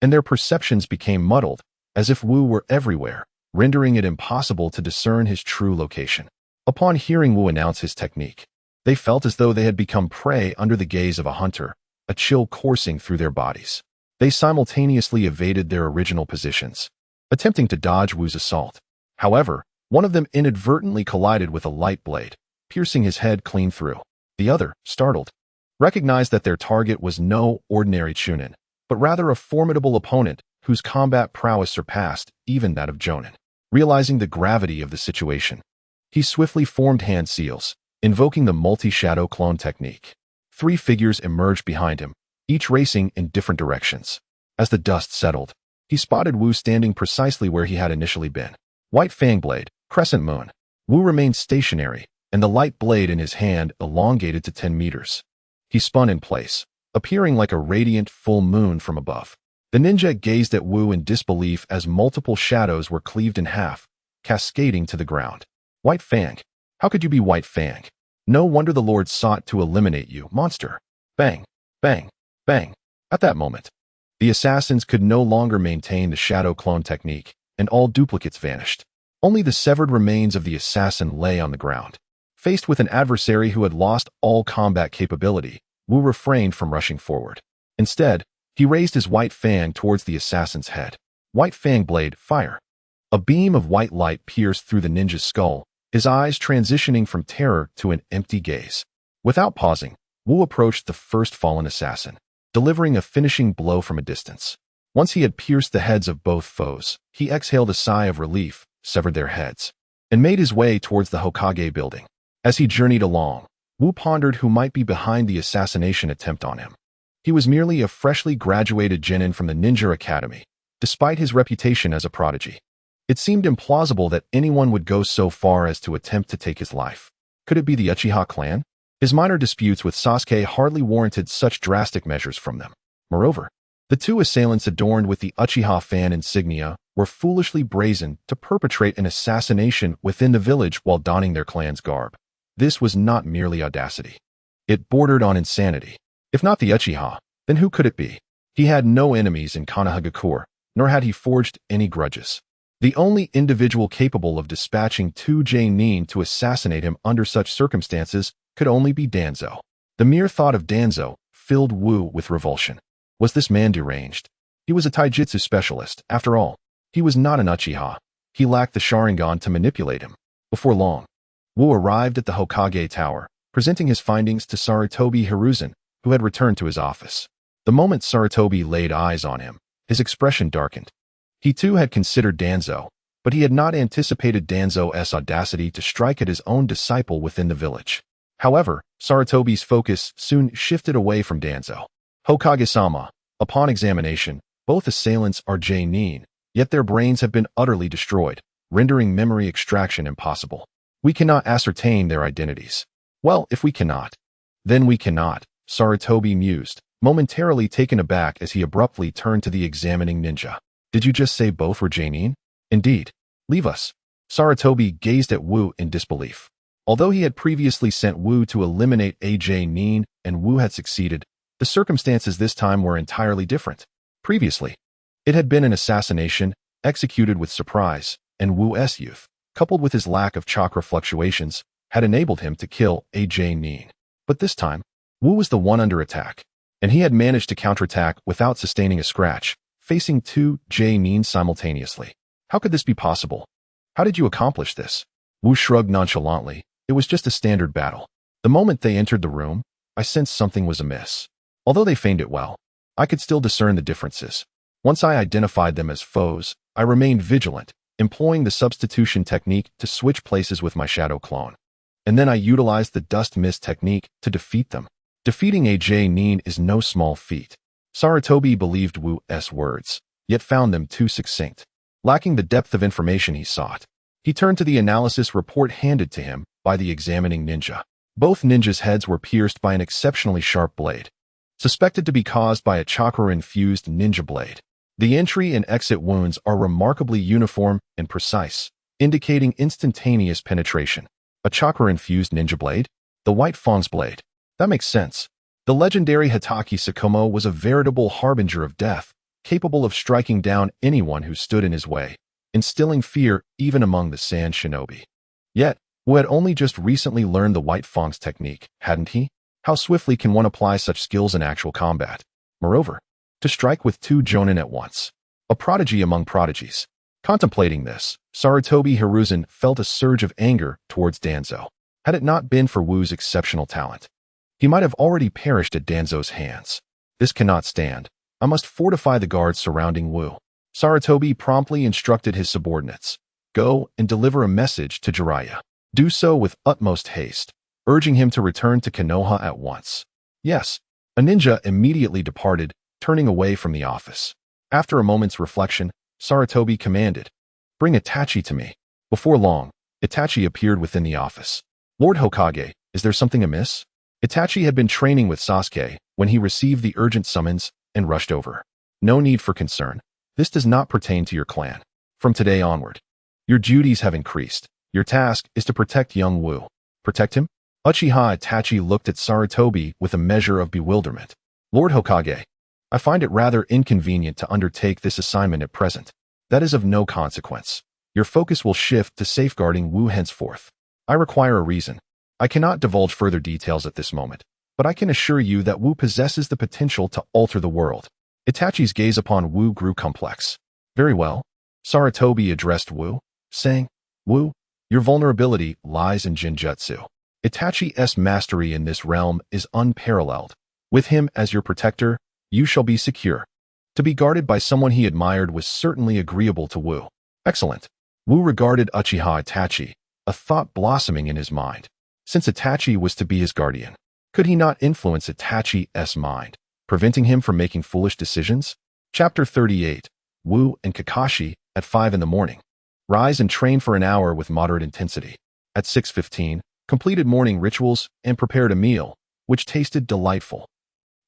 and their perceptions became muddled, as if Wu were everywhere, rendering it impossible to discern his true location. Upon hearing Wu announce his technique, they felt as though they had become prey under the gaze of a hunter, a chill coursing through their bodies. They simultaneously evaded their original positions, attempting to dodge Wu's assault. However, one of them inadvertently collided with a light blade, piercing his head clean through. The other, startled, recognized that their target was no ordinary chunin, but rather a formidable opponent whose combat prowess surpassed even that of jonin. Realizing the gravity of the situation, he swiftly formed hand seals, invoking the multi-shadow clone technique. 3 figures emerged behind him, each racing in different directions. As the dust settled, he spotted Wu standing precisely where he had initially been. White fang blade, crescent moon. Wu remained stationary, and the light blade in his hand elongated to 10 meters. He spun in place, appearing like a radiant full moon from above. The ninja gazed at Wu in disbelief as multiple shadows were cleaved in half, cascading to the ground. White fang. How could you be White fang? No wonder the Lord sought to eliminate you, monster. Bang, bang, bang. At that moment, the assassins could no longer maintain the shadow clone technique, and all duplicates vanished. Only the severed remains of the assassin lay on the ground. Faced with an adversary who had lost all combat capability, Wu refrained from rushing forward. Instead, he raised his white fang towards the assassin's head. White fang blade, fire. A beam of white light pierced through the ninja's skull, his eyes transitioning from terror to an empty gaze. Without pausing, Wu approached the first fallen assassin, delivering a finishing blow from a distance. Once he had pierced the heads of both foes, he exhaled a sigh of relief, severed their heads, and made his way towards the Hokage building. As he journeyed along, Wu pondered who might be behind the assassination attempt on him. He was merely a freshly graduated genin from the Ninja Academy, despite his reputation as a prodigy. It seemed implausible that anyone would go so far as to attempt to take his life. Could it be the Uchiha clan? His minor disputes with Sasuke hardly warranted such drastic measures from them. Moreover, the 2 assailants adorned with the Uchiha fan insignia were foolishly brazen to perpetrate an assassination within the village while donning their clan's garb. This was not merely audacity. It bordered on insanity. If not the Uchiha, then who could it be? He had no enemies in Konohagakure, nor had he forged any grudges. The only individual capable of dispatching 2 genin to assassinate him under such circumstances could only be Danzo. The mere thought of Danzo filled Wu with revulsion. Was this man deranged? He was a taijutsu specialist, after all. He was not an Uchiha. He lacked the Sharingan to manipulate him. Before long, Wu arrived at the Hokage Tower, presenting his findings to Sarutobi Hiruzen, who had returned to his office. The moment Sarutobi laid eyes on him, his expression darkened. He too had considered Danzo, but he had not anticipated Danzo's audacity to strike at his own disciple within the village. However, Sarutobi's focus soon shifted away from Danzo. Hokage-sama, upon examination, both assailants are genin, yet their brains have been utterly destroyed, rendering memory extraction impossible. We cannot ascertain their identities. Well, if we cannot, then we cannot, Sarutobi mused, momentarily taken aback as he abruptly turned to the examining ninja. Did you just say both were genin? Indeed. Leave us. Sarutobi gazed at Wu in disbelief. Although he had previously sent Wu to eliminate a genin and Wu had succeeded, the circumstances this time were entirely different. Previously, it had been an assassination executed with surprise, and Wu's youth, coupled with his lack of chakra fluctuations, had enabled him to kill a genin. But this time, Wu was the one under attack, and he had managed to counterattack without sustaining a scratch, facing 2 genin simultaneously. How could this be possible? How did you accomplish this? Wu shrugged nonchalantly. It was just a standard battle. The moment they entered the room, I sensed something was amiss. Although they feigned it well, I could still discern the differences. Once I identified them as foes, I remained vigilant, employing the substitution technique to switch places with my shadow clone. And then I utilized the dust mist technique to defeat them. Defeating a genin is no small feat. Sarutobi believed Wu's words, yet found them too succinct. Lacking the depth of information he sought, he turned to the analysis report handed to him by the examining ninja. Both ninjas' heads were pierced by an exceptionally sharp blade, suspected to be caused by a chakra-infused ninja blade. The entry and exit wounds are remarkably uniform and precise, indicating instantaneous penetration. A chakra-infused ninja blade? The White Fang's blade. That makes sense. The legendary Hitaki Sakomo was a veritable harbinger of death, capable of striking down anyone who stood in his way. instilling fear even among the sand shinobi. Yet, Wu had only just recently learned the White Fang's technique, hadn't he? How swiftly can one apply such skills in actual combat? Moreover, to strike with two jonin at once. A prodigy among prodigies. Contemplating this, Sarutobi Hiruzen felt a surge of anger towards Danzo. Had it not been for Wu's exceptional talent, he might have already perished at Danzo's hands. This cannot stand. I must fortify the guards surrounding Wu. Sarutobi promptly instructed his subordinates. Go and deliver a message to Jiraiya. Do so with utmost haste, urging him to return to Konoha at once. Yes, a ninja immediately departed, turning away from the office. After a moment's reflection, Sarutobi commanded, "Bring Itachi to me." Before long, Itachi appeared within the office. "Lord Hokage, is there something amiss?" Itachi had been training with Sasuke when he received the urgent summons and rushed over. "No need for concern. This does not pertain to your clan. From today onward, your duties have increased. Your task is to protect young Wu." "Protect him?" Uchiha Itachi looked at Sarutobi with a measure of bewilderment. "Lord Hokage, I find it rather inconvenient to undertake this assignment at present. That is of no consequence. Your focus will shift to safeguarding Wu henceforth. I require a reason. I cannot divulge further details at this moment, but I can assure you that Wu possesses the potential to alter the world." Itachi's gaze upon Wu grew complex. "Very well." Sarutobi addressed Wu, saying, "Wu, your vulnerability lies in Jinjutsu. Itachi's mastery in this realm is unparalleled. With him as your protector, you shall be secure." To be guarded by someone he admired was certainly agreeable to Wu. Excellent. Wu regarded Uchiha Itachi, a thought blossoming in his mind. Since Itachi was to be his guardian, could he not influence Itachi's mind, preventing him from making foolish decisions? Chapter 38. Wu and Kakashi at 5 in the morning. Rise and train for an hour with moderate intensity. At 6:15, completed morning rituals and prepared a meal, which tasted delightful.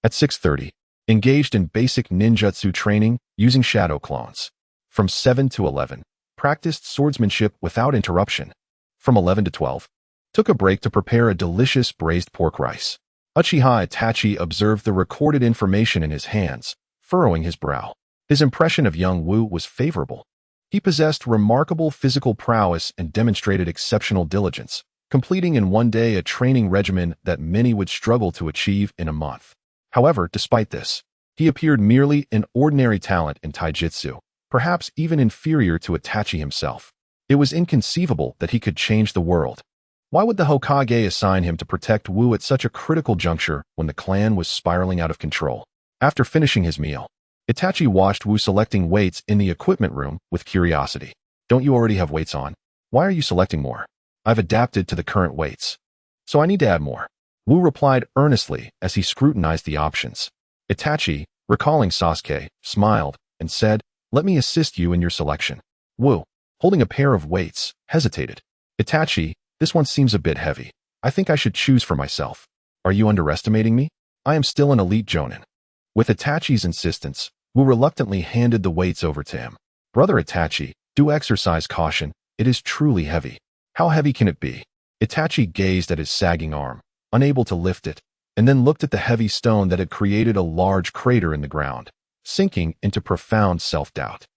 At 6:30, engaged in basic ninjutsu training using shadow clones. From 7 to 11, practiced swordsmanship without interruption. From 11 to 12, took a break to prepare a delicious braised pork rice. Uchiha Itachi observed the recorded information in his hands, furrowing his brow. His impression of young Wu was favorable. He possessed remarkable physical prowess and demonstrated exceptional diligence, completing in one day a training regimen that many would struggle to achieve in a month. However, despite this, he appeared merely an ordinary talent in taijutsu, perhaps even inferior to Itachi himself. It was inconceivable that he could change the world. Why would the Hokage assign him to protect Wu at such a critical juncture when the clan was spiraling out of control? After finishing his meal, Itachi watched Wu selecting weights in the equipment room with curiosity. "Don't you already have weights on? Why are you selecting more?" "I've adapted to the current weights, so I need to add more." Wu replied earnestly as he scrutinized the options. Itachi, recalling Sasuke, smiled and said, "Let me assist you in your selection." Wu, holding a pair of weights, hesitated. "Itachi, this one seems a bit heavy. I think I should choose for myself." "Are you underestimating me? I am still an elite jonin." With Itachi's insistence, Wu reluctantly handed the weights over to him. "Brother Itachi, do exercise caution. It is truly heavy." "How heavy can it be?" Itachi gazed at his sagging arm, unable to lift it, and then looked at the heavy stone that had created a large crater in the ground, sinking into profound self-doubt.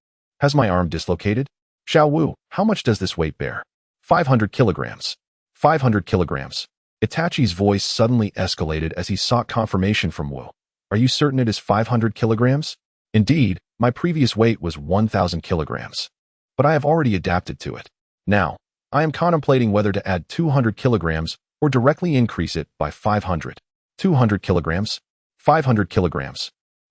"Has my arm dislocated?" "Xiao Wu, how much does this weight bear?" 500 kilograms. 500 kilograms. Itachi's voice suddenly escalated as he sought confirmation from Wu. "Are you certain it is 500 kilograms? Indeed, my previous weight was 1,000 kilograms. But I have already adapted to it. Now, I am contemplating whether to add 200 kilograms or directly increase it by 500. 200 kilograms? 500 kilograms.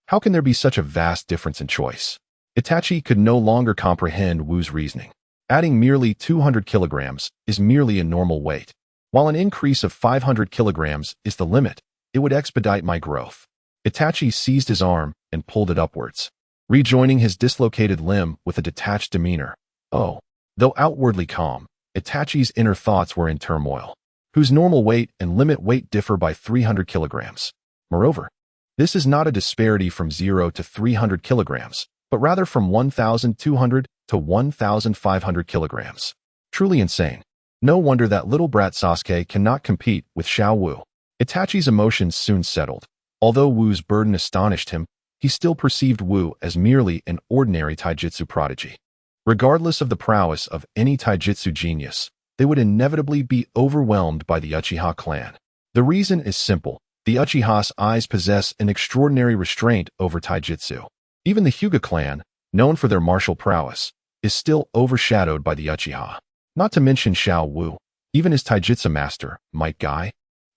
How can there be such a vast difference in choice?" Itachi could no longer comprehend Wu's reasoning. Adding merely 200 kilograms is merely a normal weight. While an increase of 500 kilograms is the limit, it would expedite my growth. Itachi seized his arm and pulled it upwards, rejoining his dislocated limb with a detached demeanor. Oh, though outwardly calm, Itachi's inner thoughts were in turmoil. Whose normal weight and limit weight differ by 300 kilograms. Moreover, this is not a disparity from 0 to 300 kilograms, but rather from 1,200 to 1,500 kilograms. Truly insane. No wonder that little brat Sasuke cannot compete with Xiao Wu. Itachi's emotions soon settled. Although Wu's burden astonished him, he still perceived Wu as merely an ordinary taijutsu prodigy. Regardless of the prowess of any taijutsu genius, they would inevitably be overwhelmed by the Uchiha clan. The reason is simple. The Uchiha's eyes possess an extraordinary restraint over taijutsu. Even the Hyuga clan, known for their martial prowess, is still overshadowed by the Uchiha. Not to mention Xiao Wu, even his taijutsu master, Might Guy.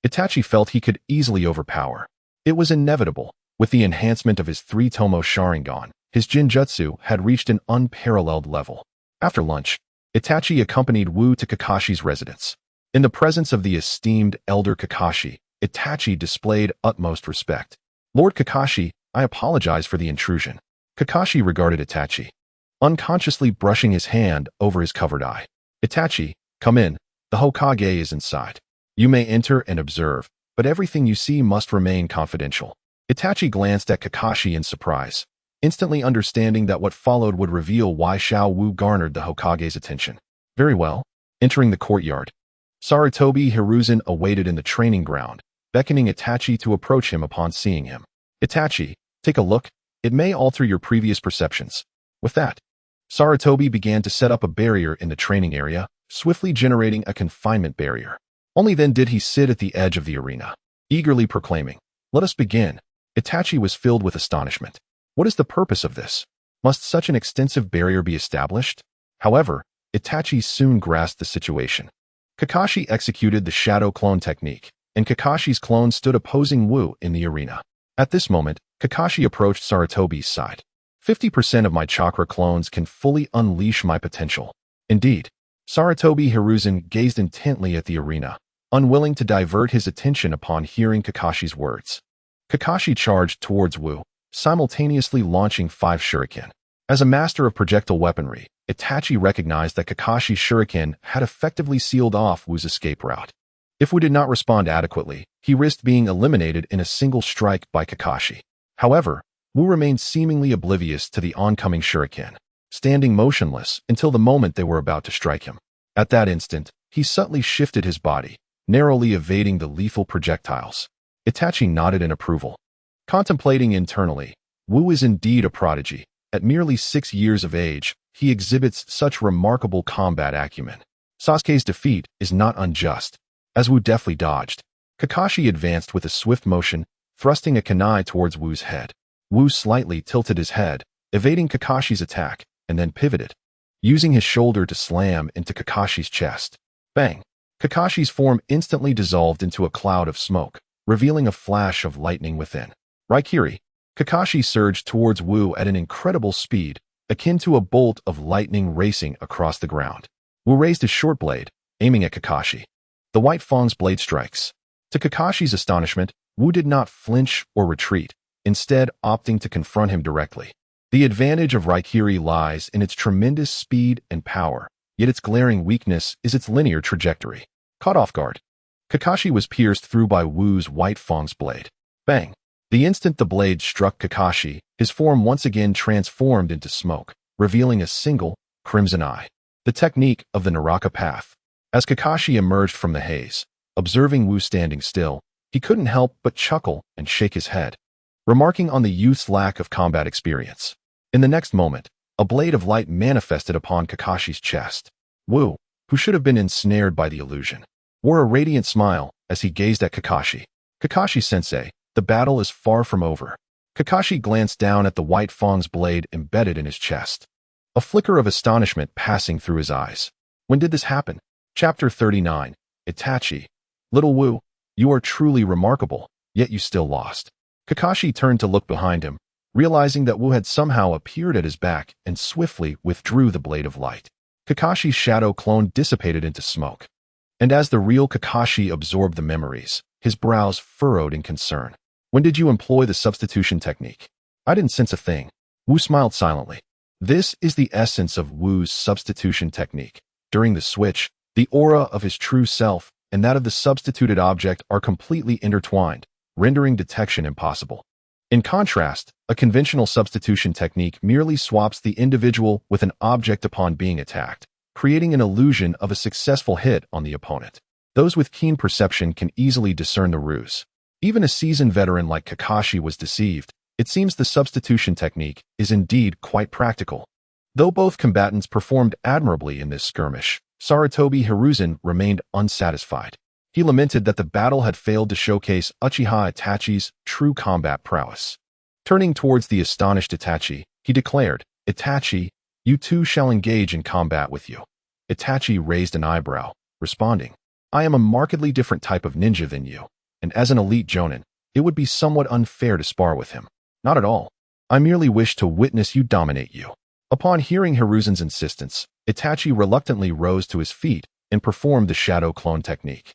Itachi felt he could easily overpower. It was inevitable. With the enhancement of his 3-tomo Sharingan, his Jinjutsu had reached an unparalleled level. After lunch, Itachi accompanied Wu to Kakashi's residence. In the presence of the esteemed elder Kakashi, Itachi displayed utmost respect. "Lord Kakashi, I apologize for the intrusion." Kakashi regarded Itachi, unconsciously brushing his hand over his covered eye. "Itachi, come in. The Hokage is inside. You may enter and observe, but everything you see must remain confidential." Itachi glanced at Kakashi in surprise, instantly understanding that what followed would reveal why Xiao Wu garnered the Hokage's attention. "Very well." Entering the courtyard, Sarutobi Hiruzen awaited in the training ground, beckoning Itachi to approach him upon seeing him. "Itachi, take a look. It may alter your previous perceptions." With that, Sarutobi began to set up a barrier in the training area, swiftly generating a confinement barrier. Only then did he sit at the edge of the arena, eagerly proclaiming, "Let us begin." Itachi was filled with astonishment. What is the purpose of this? Must such an extensive barrier be established? However, Itachi soon grasped the situation. Kakashi executed the shadow clone technique, and Kakashi's clone stood opposing Wu in the arena. At this moment, Kakashi approached Sarutobi's side. 50% of my chakra clones can fully unleash my potential. Indeed, Sarutobi Hiruzen gazed intently at the arena, unwilling to divert his attention upon hearing Kakashi's words. Kakashi charged towards Wu, simultaneously launching 5 shuriken. As a master of projectile weaponry, Itachi recognized that Kakashi's shuriken had effectively sealed off Wu's escape route. If Wu did not respond adequately, he risked being eliminated in a single strike by Kakashi. However, Wu remained seemingly oblivious to the oncoming shuriken, standing motionless until the moment they were about to strike him. At that instant, he subtly shifted his body, narrowly evading the lethal projectiles. Itachi nodded in approval. Contemplating internally, Wu is indeed a prodigy. At merely 6 years of age, he exhibits such remarkable combat acumen. Sasuke's defeat is not unjust. As Wu deftly dodged, Kakashi advanced with a swift motion, thrusting a kunai towards Wu's head. Wu slightly tilted his head, evading Kakashi's attack, and then pivoted, using his shoulder to slam into Kakashi's chest. Bang! Kakashi's form instantly dissolved into a cloud of smoke, revealing a flash of lightning within. Raikiri, Kakashi surged towards Wu at an incredible speed, akin to a bolt of lightning racing across the ground. Wu raised his short blade, aiming at Kakashi. The White Fang's blade strikes. To Kakashi's astonishment, Wu did not flinch or retreat, instead opting to confront him directly. The advantage of Raikiri lies in its tremendous speed and power, yet its glaring weakness is its linear trajectory. Caught off guard, Kakashi was pierced through by Wu's White Fang's blade. Bang! The instant the blade struck Kakashi, his form once again transformed into smoke, revealing a single, crimson eye. The technique of the Naraka path. As Kakashi emerged from the haze, observing Wu standing still, he couldn't help but chuckle and shake his head, remarking on the youth's lack of combat experience. In the next moment, a blade of light manifested upon Kakashi's chest. Wu, who should have been ensnared by the illusion, wore a radiant smile as he gazed at Kakashi. "Kakashi-sensei, the battle is far from over." Kakashi glanced down at the White Fang's blade embedded in his chest, a flicker of astonishment passing through his eyes. When did this happen? Chapter 39. Itachi. Little Wu, you are truly remarkable, yet you still lost. Kakashi turned to look behind him, realizing that Wu had somehow appeared at his back and swiftly withdrew the blade of light. Kakashi's shadow clone dissipated into smoke. And as the real Kakashi absorbed the memories, his brows furrowed in concern. "When did you employ the substitution technique?" "I didn't sense a thing." Wu smiled silently. This is the essence of Wu's substitution technique. During the switch, the aura of his true self and that of the substituted object are completely intertwined, rendering detection impossible. In contrast, a conventional substitution technique merely swaps the individual with an object upon being attacked, creating an illusion of a successful hit on the opponent. Those with keen perception can easily discern the ruse. Even a seasoned veteran like Kakashi was deceived. It seems the substitution technique is indeed quite practical. Though both combatants performed admirably in this skirmish, Sarutobi Hiruzen remained unsatisfied. He lamented that the battle had failed to showcase Uchiha Itachi's true combat prowess. Turning towards the astonished Itachi, he declared, "Itachi, you too shall engage in combat with you." Itachi raised an eyebrow, responding, "I am a markedly different type of ninja than you, and as an elite jonin, it would be somewhat unfair to spar with him." "Not at all. I merely wish to witness you dominate you." Upon hearing Hiruzen's insistence, Itachi reluctantly rose to his feet and performed the shadow clone technique.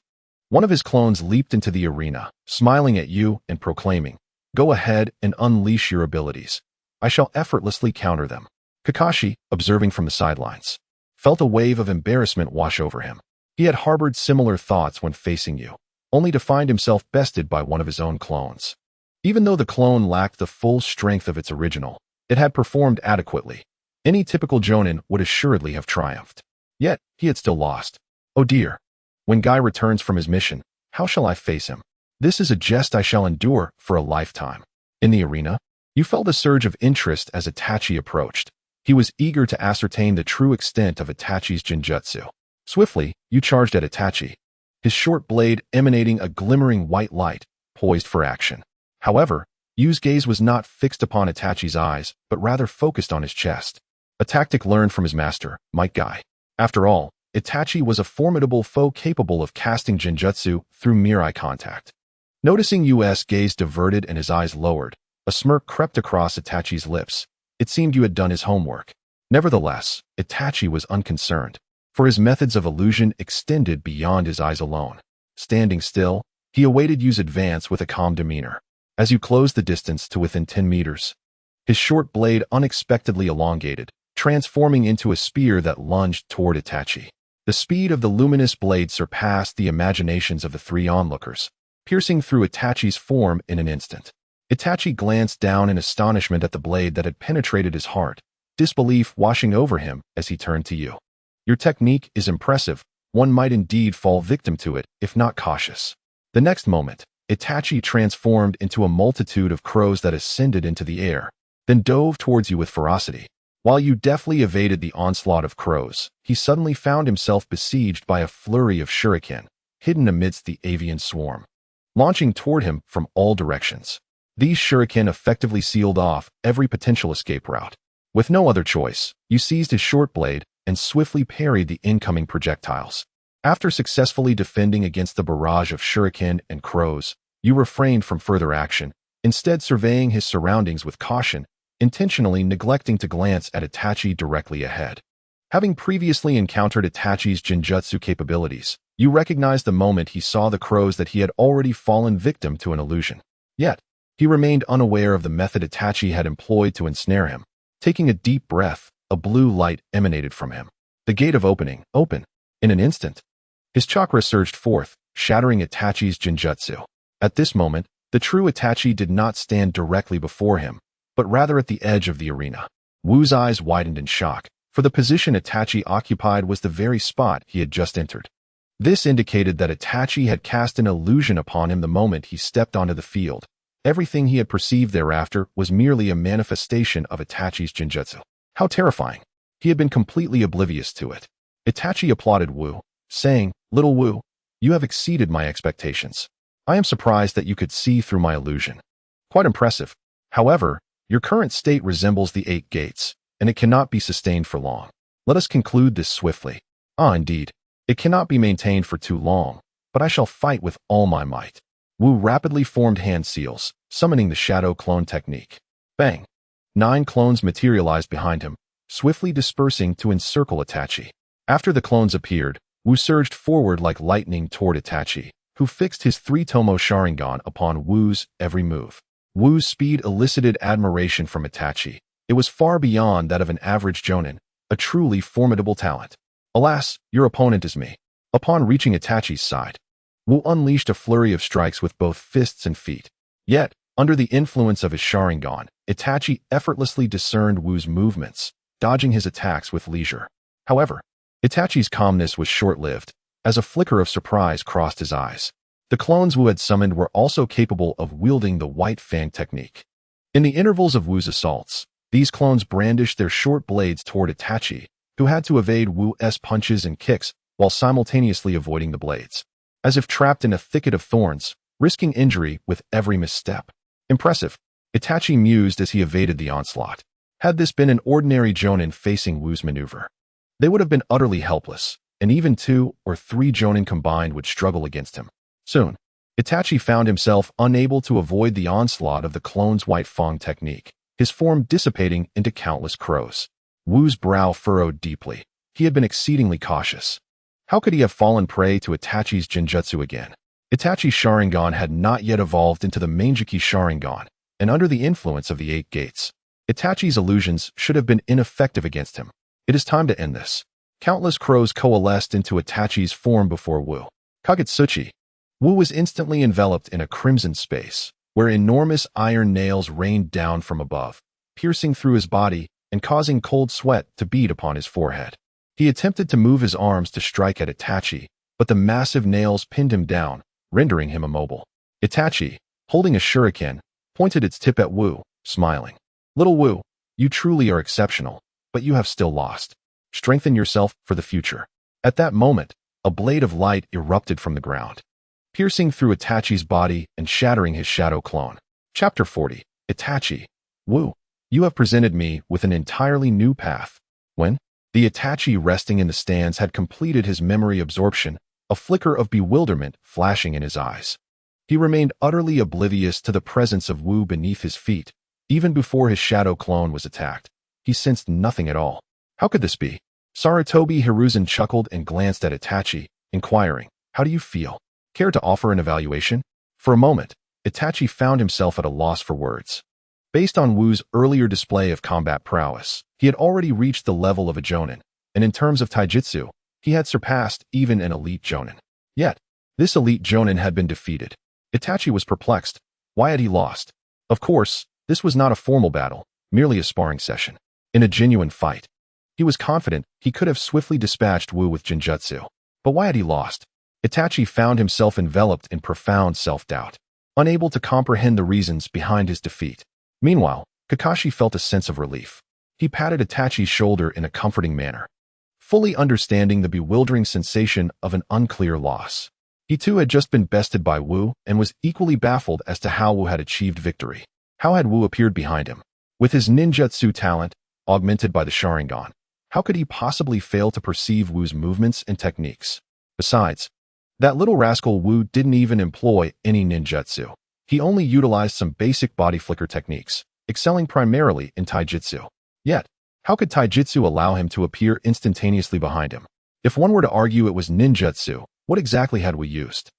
One of his clones leaped into the arena, smiling at you and proclaiming, "Go ahead and unleash your abilities. I shall effortlessly counter them." Kakashi, observing from the sidelines, felt a wave of embarrassment wash over him. He had harbored similar thoughts when facing you, only to find himself bested by one of his own clones. Even though the clone lacked the full strength of its original, it had performed adequately. Any typical jonin would assuredly have triumphed. Yet, he had still lost. Oh dear. When Guy returns from his mission, how shall I face him? This is a jest I shall endure for a lifetime. In the arena, you felt a surge of interest as Itachi approached. He was eager to ascertain the true extent of Itachi's Ninjutsu. Swiftly, you charged at Itachi, his short blade emanating a glimmering white light, poised for action. However, Yu's gaze was not fixed upon Itachi's eyes, but rather focused on his chest. A tactic learned from his master, Might Guy. After all, Itachi was a formidable foe capable of casting Genjutsu through mere eye contact. Noticing Yu's gaze diverted and his eyes lowered, a smirk crept across Itachi's lips. It seemed you had done his homework. Nevertheless, Itachi was unconcerned, for his methods of illusion extended beyond his eyes alone. Standing still, he awaited Yu's advance with a calm demeanor. As you closed the distance to within 10 meters, his short blade unexpectedly elongated, transforming into a spear that lunged toward Itachi. The speed of the luminous blade surpassed the imaginations of the three onlookers, piercing through Itachi's form in an instant. Itachi glanced down in astonishment at the blade that had penetrated his heart, disbelief washing over him as he turned to you. "Your technique is impressive. One might indeed fall victim to it, if not cautious." The next moment, Itachi transformed into a multitude of crows that ascended into the air, then dove towards you with ferocity. While you deftly evaded the onslaught of crows, he suddenly found himself besieged by a flurry of shuriken, hidden amidst the avian swarm, launching toward him from all directions. These shuriken effectively sealed off every potential escape route. With no other choice, you seized his short blade and swiftly parried the incoming projectiles. After successfully defending against the barrage of shuriken and crows, you refrained from further action, instead surveying his surroundings with caution, intentionally neglecting to glance at Itachi directly ahead. Having previously encountered Itachi's Genjutsu capabilities, you recognized the moment he saw the crows that he had already fallen victim to an illusion. Yet, he remained unaware of the method Itachi had employed to ensnare him. Taking a deep breath, a blue light emanated from him. The gate of opening opened. In an instant, his chakra surged forth, shattering Itachi's Genjutsu. At this moment, the true Itachi did not stand directly before him, but rather at the edge of the arena. Wu's eyes widened in shock, for the position Itachi occupied was the very spot he had just entered. This indicated that Itachi had cast an illusion upon him the moment he stepped onto the field. Everything he had perceived thereafter was merely a manifestation of Itachi's Genjutsu. How terrifying! He had been completely oblivious to it. Itachi applauded Wu, saying, "Little Wu, you have exceeded my expectations. I am surprised that you could see through my illusion. Quite impressive. However, your current state resembles the 8 gates, and it cannot be sustained for long. Let us conclude this swiftly." "Ah, indeed. It cannot be maintained for too long, but I shall fight with all my might." Wu rapidly formed hand seals, summoning the shadow clone technique. Bang! 9 clones materialized behind him, swiftly dispersing to encircle Itachi. After the clones appeared, Wu surged forward like lightning toward Itachi, who fixed his 3-tomo Sharingan upon Wu's every move. Wu's speed elicited admiration from Itachi. It was far beyond that of an average jonin, a truly formidable talent. "Alas, your opponent is me." Upon reaching Itachi's side, Wu unleashed a flurry of strikes with both fists and feet. Yet, under the influence of his Sharingan, Itachi effortlessly discerned Wu's movements, dodging his attacks with leisure. However, Itachi's calmness was short-lived, as a flicker of surprise crossed his eyes. The clones Wu had summoned were also capable of wielding the White Fang technique. In the intervals of Wu's assaults, These clones brandished their short blades toward Itachi, who had to evade Wu's punches and kicks while simultaneously avoiding the blades. As if trapped in a thicket of thorns, risking injury with every misstep. Impressive, Itachi mused as he evaded the onslaught. Had this been an ordinary Jonin facing Wu's maneuver, they would have been utterly helpless, and even 2 or 3 Jonin combined would struggle against him. Soon, Itachi found himself unable to avoid the onslaught of the clone's white fang technique, his form dissipating into countless crows. Wu's brow furrowed deeply. He had been exceedingly cautious. How could he have fallen prey to Itachi's Jinjutsu again? Itachi's Sharingan had not yet evolved into the Mangekyou Sharingan, and under the influence of the 8 gates, Itachi's illusions should have been ineffective against him. It is time to end this. Countless crows coalesced into Itachi's form before Wu. Kagutsuchi. Wu was instantly enveloped in a crimson space, where enormous iron nails rained down from above, piercing through his body and causing cold sweat to bead upon his forehead. He attempted to move his arms to strike at Itachi, but the massive nails pinned him down, rendering him immobile. Itachi, holding a shuriken, pointed its tip at Wu, smiling. Little Wu, you truly are exceptional, but you have still lost. Strengthen yourself for the future. At that moment, a blade of light erupted from the ground, piercing through Itachi's body and shattering his shadow clone. Chapter 40. Itachi. Wu, you have presented me with an entirely new path. When the Itachi resting in the stands had completed his memory absorption, a flicker of bewilderment flashing in his eyes. He remained utterly oblivious to the presence of Wu beneath his feet. Even before his shadow clone was attacked, he sensed nothing at all. How could this be? Sarutobi Hiruzen chuckled and glanced at Itachi, inquiring, how do you feel? Care to offer an evaluation? For a moment, Itachi found himself at a loss for words. Based on Wu's earlier display of combat prowess, he had already reached the level of a Jonin, and in terms of taijutsu, he had surpassed even an elite Jonin. Yet, this elite Jonin had been defeated. Itachi was perplexed. Why had he lost? Of course, this was not a formal battle, merely a sparring session. In a genuine fight, he was confident he could have swiftly dispatched Wu with Jinjutsu. But why had he lost? Itachi found himself enveloped in profound self-doubt, unable to comprehend the reasons behind his defeat. Meanwhile, Kakashi felt a sense of relief. He patted Itachi's shoulder in a comforting manner, fully understanding the bewildering sensation of an unclear loss. He too had just been bested by Wu and was equally baffled as to how Wu had achieved victory. How had Wu appeared behind him? With his ninjutsu talent, augmented by the Sharingan, how could he possibly fail to perceive Wu's movements and techniques? Besides, that little rascal Wu didn't even employ any ninjutsu. He only utilized some basic body flicker techniques, excelling primarily in taijutsu. Yet, how could taijutsu allow him to appear instantaneously behind him? If one were to argue it was ninjutsu, what exactly had Wu used?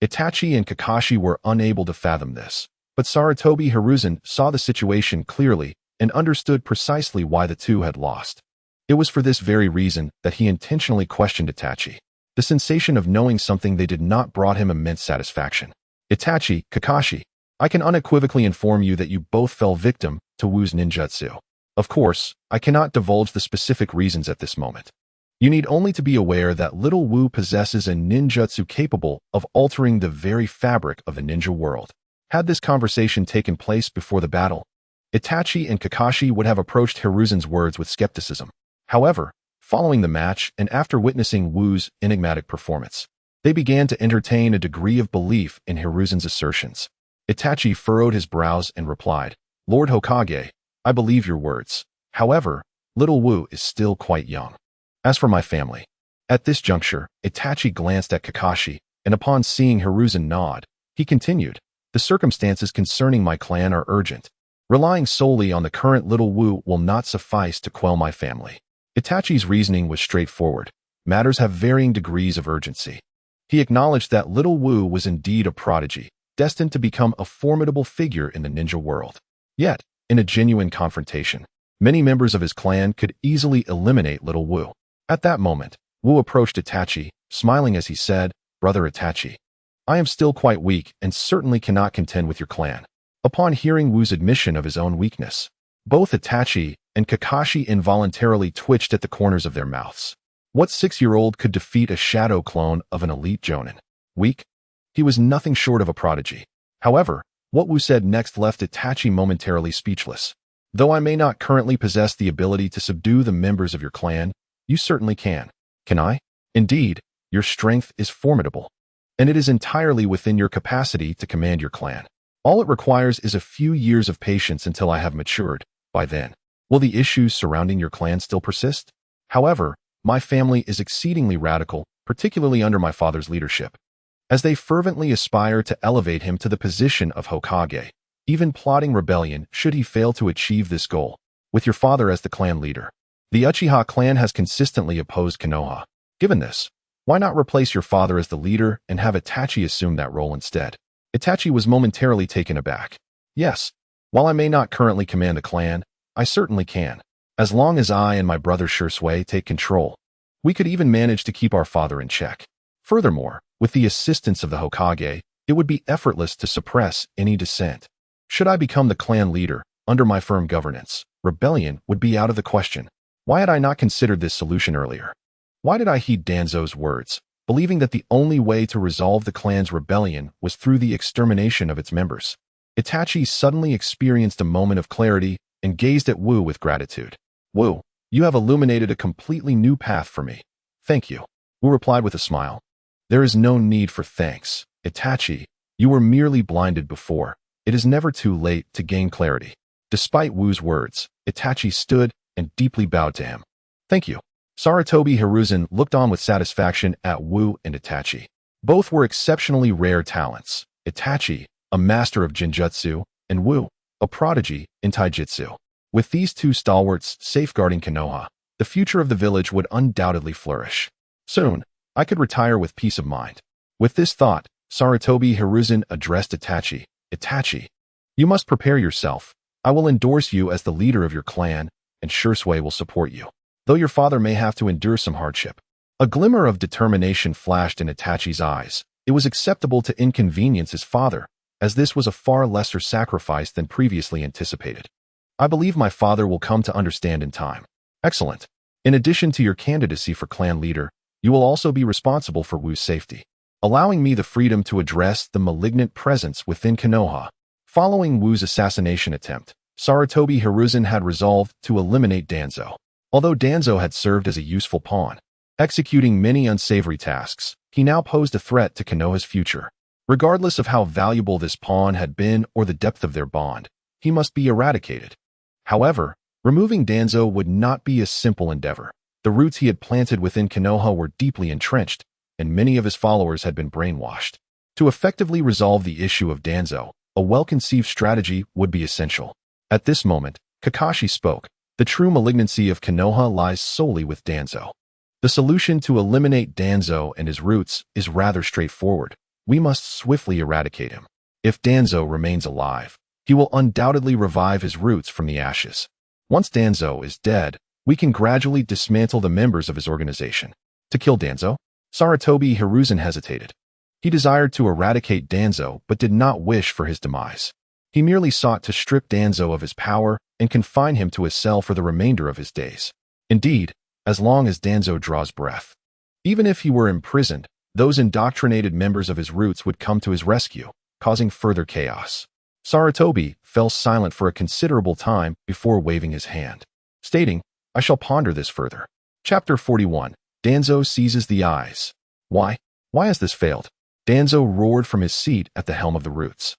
Itachi and Kakashi were unable to fathom this, but Sarutobi Hiruzen saw the situation clearly and understood precisely why the two had lost. It was for this very reason that he intentionally questioned Itachi. The sensation of knowing something they did not brought him immense satisfaction. Itachi, Kakashi, I can unequivocally inform you that you both fell victim to Wu's ninjutsu. Of course, I cannot divulge the specific reasons at this moment. You need only to be aware that little Wu possesses a ninjutsu capable of altering the very fabric of the ninja world. Had this conversation taken place before the battle, Itachi and Kakashi would have approached Hiruzen's words with skepticism. However, following the match and after witnessing Wu's enigmatic performance, they began to entertain a degree of belief in Hiruzen's assertions. Itachi furrowed his brows and replied, Lord Hokage, I believe your words. However, little Wu is still quite young. As for my family. At this juncture, Itachi glanced at Kakashi, and upon seeing Hiruzen nod, he continued, the circumstances concerning my clan are urgent. Relying solely on the current little Wu will not suffice to quell my family. Itachi's reasoning was straightforward. Matters have varying degrees of urgency. He acknowledged that little Wu was indeed a prodigy, destined to become a formidable figure in the ninja world. Yet, in a genuine confrontation, many members of his clan could easily eliminate little Wu. At that moment, Wu approached Itachi, smiling as he said, Brother Itachi, I am still quite weak and certainly cannot contend with your clan. Upon hearing Wu's admission of his own weakness, both Itachi and Kakashi involuntarily twitched at the corners of their mouths. What 6-year-old could defeat a shadow clone of an elite Jonin? Weak? He was nothing short of a prodigy. However, what Wu said next left Itachi momentarily speechless. Though I may not currently possess the ability to subdue the members of your clan, you certainly can. Can I? Indeed, your strength is formidable, and it is entirely within your capacity to command your clan. All it requires is a few years of patience until I have matured. By then, will the issues surrounding your clan still persist? However, my family is exceedingly radical, particularly under my father's leadership, as they fervently aspire to elevate him to the position of Hokage, even plotting rebellion should he fail to achieve this goal. With your father as the clan leader, the Uchiha clan has consistently opposed Konoha. Given this, why not replace your father as the leader and have Itachi assume that role instead? Itachi was momentarily taken aback. Yes, while I may not currently command the clan, I certainly can. As long as I and my brother Shursui take control, we could even manage to keep our father in check. Furthermore, with the assistance of the Hokage, it would be effortless to suppress any dissent. Should I become the clan leader, under my firm governance, rebellion would be out of the question. Why had I not considered this solution earlier? Why did I heed Danzo's words, believing that the only way to resolve the clan's rebellion was through the extermination of its members? Itachi suddenly experienced a moment of clarity and gazed at Wu with gratitude. Wu, you have illuminated a completely new path for me. Thank you. Wu replied with a smile. There is no need for thanks, Itachi. You were merely blinded before. It is never too late to gain clarity. Despite Wu's words, Itachi stood and deeply bowed to him. Thank you. Sarutobi Hiruzen looked on with satisfaction at Wu and Itachi. Both were exceptionally rare talents. Itachi, a master of Jinjutsu, and Wu, a prodigy in Taijutsu. With these two stalwarts safeguarding Konoha, the future of the village would undoubtedly flourish. Soon, I could retire with peace of mind. With this thought, Sarutobi Hiruzen addressed Itachi. Itachi, you must prepare yourself. I will endorse you as the leader of your clan, and Shursui will support you, though your father may have to endure some hardship. A glimmer of determination flashed in Itachi's eyes. It was acceptable to inconvenience his father, as this was a far lesser sacrifice than previously anticipated. I believe my father will come to understand in time. Excellent. In addition to your candidacy for clan leader, you will also be responsible for Wu's safety, allowing me the freedom to address the malignant presence within Konoha. Following Wu's assassination attempt, Sarutobi Hiruzen had resolved to eliminate Danzo. Although Danzo had served as a useful pawn, executing many unsavory tasks, he now posed a threat to Konoha's future. Regardless of how valuable this pawn had been or the depth of their bond, he must be eradicated. However, removing Danzo would not be a simple endeavor. The roots he had planted within Konoha were deeply entrenched, and many of his followers had been brainwashed. To effectively resolve the issue of Danzo, a well-conceived strategy would be essential. At this moment, Kakashi spoke. The true malignancy of Konoha lies solely with Danzo. The solution to eliminate Danzo and his roots is rather straightforward. We must swiftly eradicate him. If Danzo remains alive, he will undoubtedly revive his roots from the ashes. Once Danzo is dead, we can gradually dismantle the members of his organization. To kill Danzo? Sarutobi Hiruzen hesitated. He desired to eradicate Danzo but did not wish for his demise. He merely sought to strip Danzo of his power and confine him to a cell for the remainder of his days. Indeed, as long as Danzo draws breath. Even if he were imprisoned, those indoctrinated members of his roots would come to his rescue, causing further chaos. Sarutobi fell silent for a considerable time before waving his hand, stating, I shall ponder this further. Chapter 41. Danzo seizes the eyes. Why? Why has this failed? Danzo roared from his seat at the helm of the roots,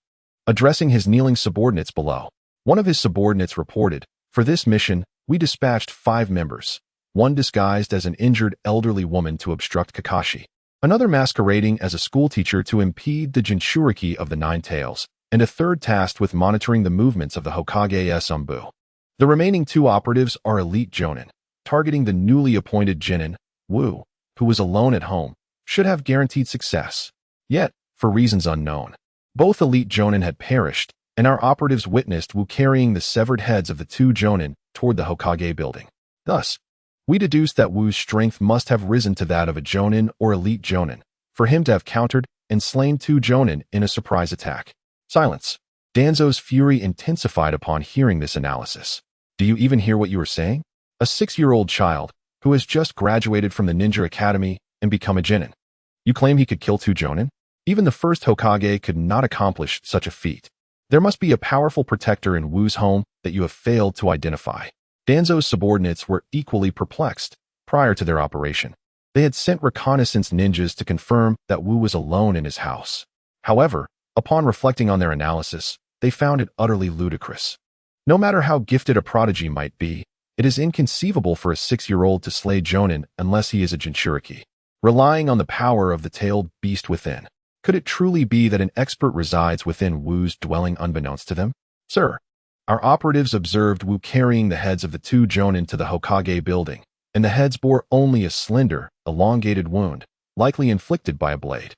addressing his kneeling subordinates below. One of his subordinates reported, for this mission, we dispatched 5 members, one disguised as an injured elderly woman to obstruct Kakashi, another masquerading as a schoolteacher to impede the Jinchuriki of the Nine Tails, and a third tasked with monitoring the movements of the Hokage's Umbu. The remaining 2 operatives are elite jonin, targeting the newly appointed Genin. Wu, who was alone at home, should have guaranteed success. Yet, for reasons unknown, both elite jonin had perished, and our operatives witnessed Wu carrying the severed heads of the 2 jonin toward the Hokage building. Thus, we deduced that Wu's strength must have risen to that of a jonin or elite jonin, for him to have countered and slain 2 jonin in a surprise attack. Silence. Danzo's fury intensified upon hearing this analysis. Do you even hear what you are saying? A 6-year-old child, who has just graduated from the Ninja Academy and become a Genin. You claim he could kill 2 jonin? Even the first Hokage could not accomplish such a feat. There must be a powerful protector in Wu's home that you have failed to identify. Danzo's subordinates were equally perplexed prior to their operation. They had sent reconnaissance ninjas to confirm that Wu was alone in his house. However, upon reflecting on their analysis, they found it utterly ludicrous. No matter how gifted a prodigy might be, it is inconceivable for a 6-year-old to slay Jonin unless he is a Jinchuriki, relying on the power of the tailed beast within. Could it truly be that an expert resides within Wu's dwelling unbeknownst to them? Sir, our operatives observed Wu carrying the heads of the 2 Jonin to the Hokage building, and the heads bore only a slender, elongated wound, likely inflicted by a blade.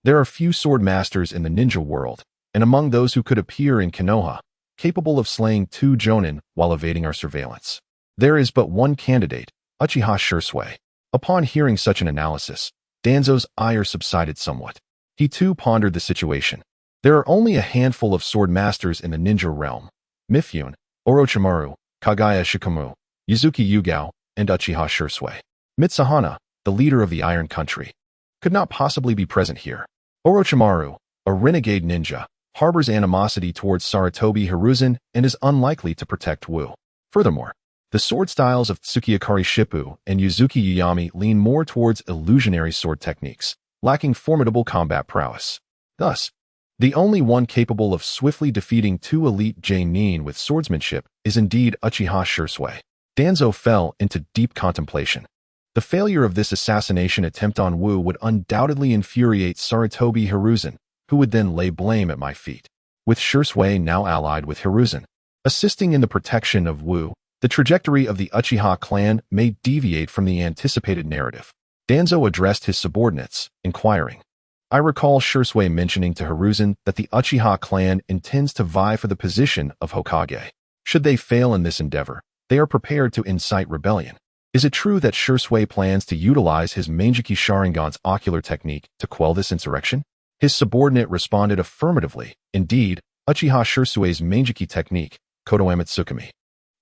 There are few sword masters in the ninja world, and among those who could appear in Konoha, capable of slaying 2 Jonin while evading our surveillance. There is but one candidate, Uchiha Shursui. Upon hearing such an analysis, Danzo's ire subsided somewhat. He too pondered the situation. There are only a handful of sword masters in the ninja realm: Mifune, Orochimaru, Kagaya Shikamu, Yuzuki Yugao, and Uchiha Shursui. Mitsuhana, the leader of the Iron Country, could not possibly be present here. Orochimaru, a renegade ninja, harbors animosity towards Sarutobi Hiruzen and is unlikely to protect Wu. Furthermore, the sword styles of Tsukiyakari Shippu and Yuzuki Yuyami lean more towards illusionary sword techniques, lacking formidable combat prowess. Thus, the only one capable of swiftly defeating 2 elite J-nin with swordsmanship is indeed Uchiha Shursui. Danzo fell into deep contemplation. The failure of this assassination attempt on Wu would undoubtedly infuriate Sarutobi Hiruzen, who would then lay blame at my feet. With Shursui now allied with Hiruzen, assisting in the protection of Wu, the trajectory of the Uchiha clan may deviate from the anticipated narrative. Danzo addressed his subordinates, inquiring. I recall Shursui mentioning to Hiruzen that the Uchiha clan intends to vie for the position of Hokage. Should they fail in this endeavor, they are prepared to incite rebellion. Is it true that Shursui plans to utilize his Manjiki Sharingan's ocular technique to quell this insurrection? His subordinate responded affirmatively. Indeed, Uchiha Shursui's Manjiki technique, Kodo Amatsukami,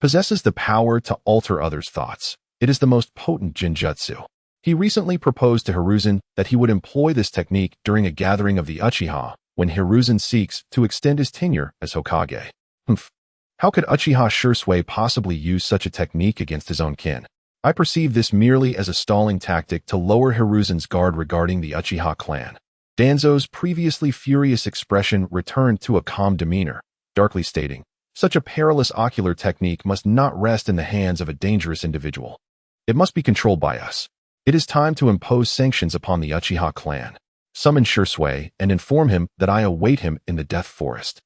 possesses the power to alter others' thoughts. It is the most potent Jinjutsu. He recently proposed to Hiruzen that he would employ this technique during a gathering of the Uchiha when Hiruzen seeks to extend his tenure as Hokage. How could Uchiha Shursui possibly use such a technique against his own kin? I perceive this merely as a stalling tactic to lower Hiruzen's guard regarding the Uchiha clan. Danzo's previously furious expression returned to a calm demeanor, darkly stating, such a perilous ocular technique must not rest in the hands of a dangerous individual. It must be controlled by us. It is time to impose sanctions upon the Uchiha clan. Summon Shursui and inform him that I await him in the Death Forest.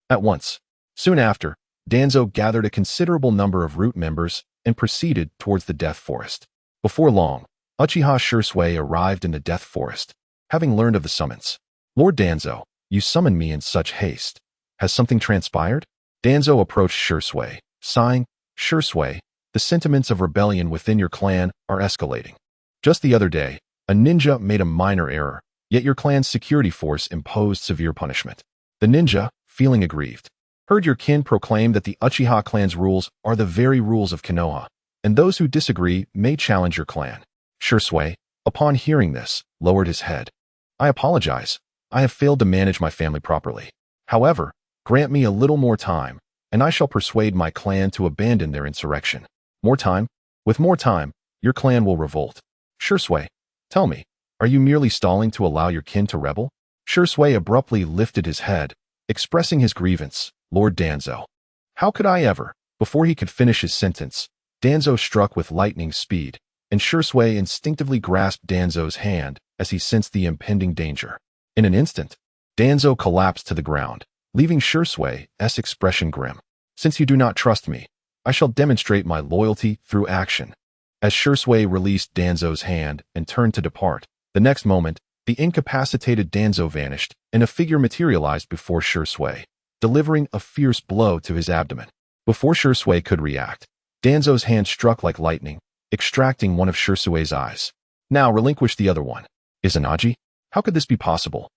At once. Soon after, Danzo gathered a considerable number of root members and proceeded towards the Death Forest. Before long, Uchiha Shursui arrived in the Death Forest, having learned of the summons. Lord Danzo, you summoned me in such haste. Has something transpired? Danzo approached Shursui, sighing, Shursui, the sentiments of rebellion within your clan are escalating. Just the other day, a ninja made a minor error, yet your clan's security force imposed severe punishment. The ninja, feeling aggrieved, heard your kin proclaim that the Uchiha clan's rules are the very rules of Konoha, and those who disagree may challenge your clan. Shursui, upon hearing this, lowered his head. I apologize. I have failed to manage my family properly. However, grant me a little more time, and I shall persuade my clan to abandon their insurrection. More time? With more time, your clan will revolt. Shursui, tell me, are you merely stalling to allow your kin to rebel? Shursui abruptly lifted his head, expressing his grievance. Lord Danzo. How could I ever? Before he could finish his sentence, Danzo struck with lightning speed, and Shursui instinctively grasped Danzo's hand as he sensed the impending danger. In an instant, Danzo collapsed to the ground, leaving Shursui's expression grim. Since you do not trust me, I shall demonstrate my loyalty through action. As Shursui released Danzo's hand and turned to depart, the next moment, the incapacitated Danzo vanished, and a figure materialized before Shursui, delivering a fierce blow to his abdomen. Before Shursui could react, Danzo's hand struck like lightning, extracting one of Shursui's eyes. Now relinquish the other one. Izanagi? How could this be possible?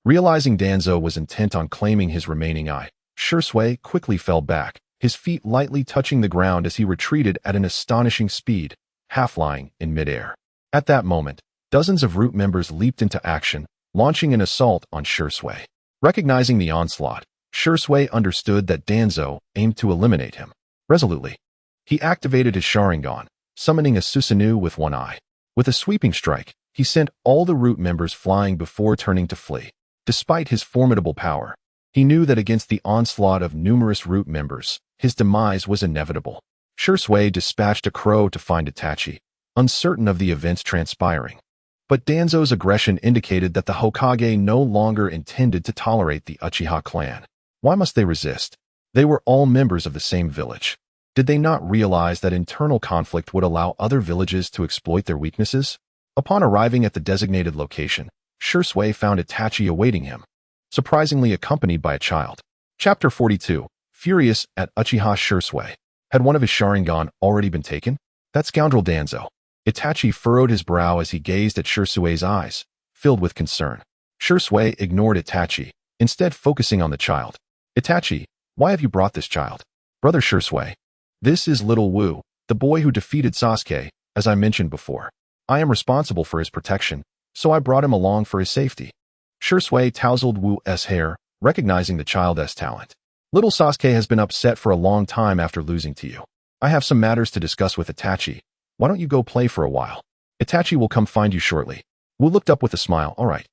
Realizing Danzo was intent on claiming his remaining eye, Shursui quickly fell back, his feet lightly touching the ground as he retreated at an astonishing speed, half lying in midair. At that moment, dozens of root members leaped into action, launching an assault on Shursui. Recognizing the onslaught, Shursui understood that Danzo aimed to eliminate him. Resolutely, he activated his Sharingan, summoning a Susanoo with one eye. With a sweeping strike, he sent all the root members flying before turning to flee. Despite his formidable power, he knew that against the onslaught of numerous root members, his demise was inevitable. Shursui dispatched a crow to find Itachi, uncertain of the events transpiring. But Danzo's aggression indicated that the Hokage no longer intended to tolerate the Uchiha clan. Why must they resist? They were all members of the same village. Did they not realize that internal conflict would allow other villages to exploit their weaknesses? Upon arriving at the designated location, Shursui found Itachi awaiting him, surprisingly accompanied by a child. Chapter 42. Furious at Uchiha. Shursui. Had one of his Sharingan already been taken? That scoundrel Danzo. Itachi furrowed his brow as he gazed at Shursui's eyes, filled with concern. Shursui ignored Itachi, instead focusing on the child. Itachi, why have you brought this child? Brother Shursui. This is little Wu, the boy who defeated Sasuke, as I mentioned before. I am responsible for his protection, so I brought him along for his safety. Shursui tousled Wu's hair, recognizing the child's talent. Little Sasuke has been upset for a long time after losing to you. I have some matters to discuss with Itachi. Why don't you go play for a while? Itachi will come find you shortly. Wu looked up with a smile. All right.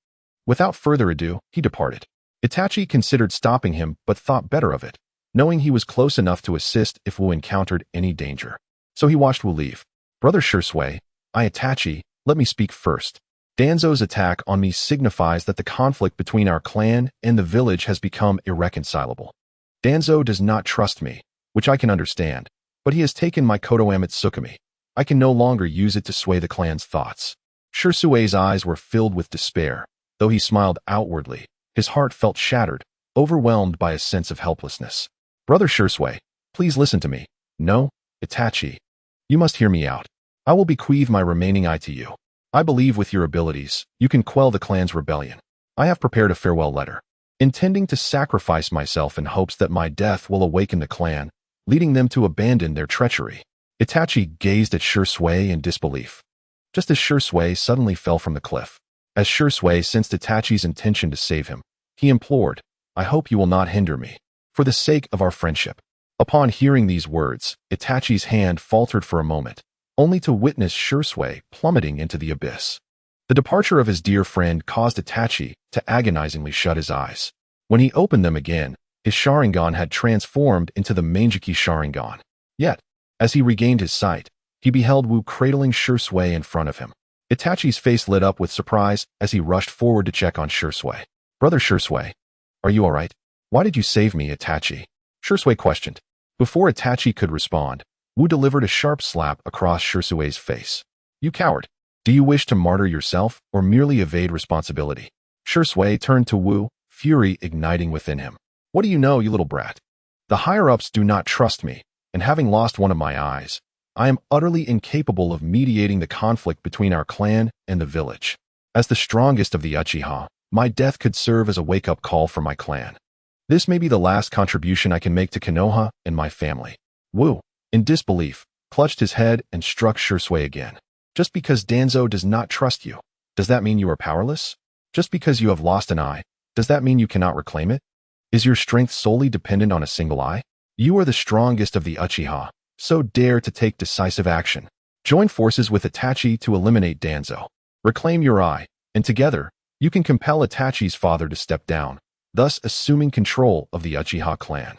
Without further ado, he departed. Itachi considered stopping him but thought better of it, knowing he was close enough to assist if Wu encountered any danger. So he watched Wu leave. Brother Shursui, Itachi, let me speak first. Danzo's attack on me signifies that the conflict between our clan and the village has become irreconcilable. Danzo does not trust me, which I can understand, but he has taken my Kotoa Tsukumi. I can no longer use it to sway the clan's thoughts. Shursui's eyes were filled with despair. Though he smiled outwardly, his heart felt shattered, overwhelmed by a sense of helplessness. Brother Shursui, please listen to me. No, Itachi. You must hear me out. I will bequeath my remaining eye to you. I believe with your abilities, you can quell the clan's rebellion. I have prepared a farewell letter, intending to sacrifice myself in hopes that my death will awaken the clan, leading them to abandon their treachery. Itachi gazed at Shursui in disbelief, just as Shursui suddenly fell from the cliff. As Shursui sensed Itachi's intention to save him, he implored, I hope you will not hinder me, for the sake of our friendship. Upon hearing these words, Itachi's hand faltered for a moment, only to witness Shursui plummeting into the abyss. The departure of his dear friend caused Itachi to agonizingly shut his eyes. When he opened them again, his Sharingan had transformed into the Manjiki Sharingan. Yet, as he regained his sight, he beheld Wu cradling Shursui in front of him. Itachi's face lit up with surprise as he rushed forward to check on Shursui. Brother Shursui, are you all right? Why did you save me, Itachi? Shursui questioned. Before Itachi could respond, Wu delivered a sharp slap across Shursui's face. You coward! Do you wish to martyr yourself or merely evade responsibility? Shursui turned to Wu, fury igniting within him. What do you know, you little brat? The higher-ups do not trust me, and having lost one of my eyes, I am utterly incapable of mediating the conflict between our clan and the village. As the strongest of the Uchiha, my death could serve as a wake-up call for my clan. This may be the last contribution I can make to Konoha and my family. Wu, in disbelief, clutched his head and struck Shursui again. Just because Danzo does not trust you, does that mean you are powerless? Just because you have lost an eye, does that mean you cannot reclaim it? Is your strength solely dependent on a single eye? You are the strongest of the Uchiha, so dare to take decisive action. Join forces with Itachi to eliminate Danzo. Reclaim your eye, and together, you can compel Itachi's father to step down, thus assuming control of the Uchiha clan.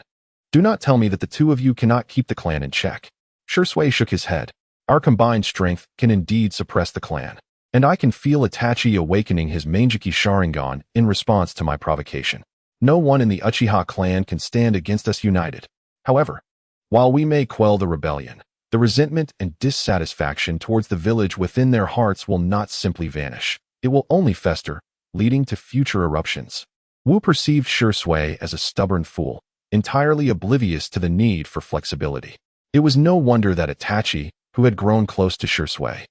Do not tell me that the two of you cannot keep the clan in check. Shursui shook his head. Our combined strength can indeed suppress the clan, and I can feel Itachi awakening his Manjiki Sharingan in response to my provocation. No one in the Uchiha clan can stand against us united. However, while we may quell the rebellion, the resentment and dissatisfaction towards the village within their hearts will not simply vanish. It will only fester, leading to future eruptions. Wu perceived Shursui as a stubborn fool, entirely oblivious to the need for flexibility. It was no wonder that Itachi, who had grown close to Shursui,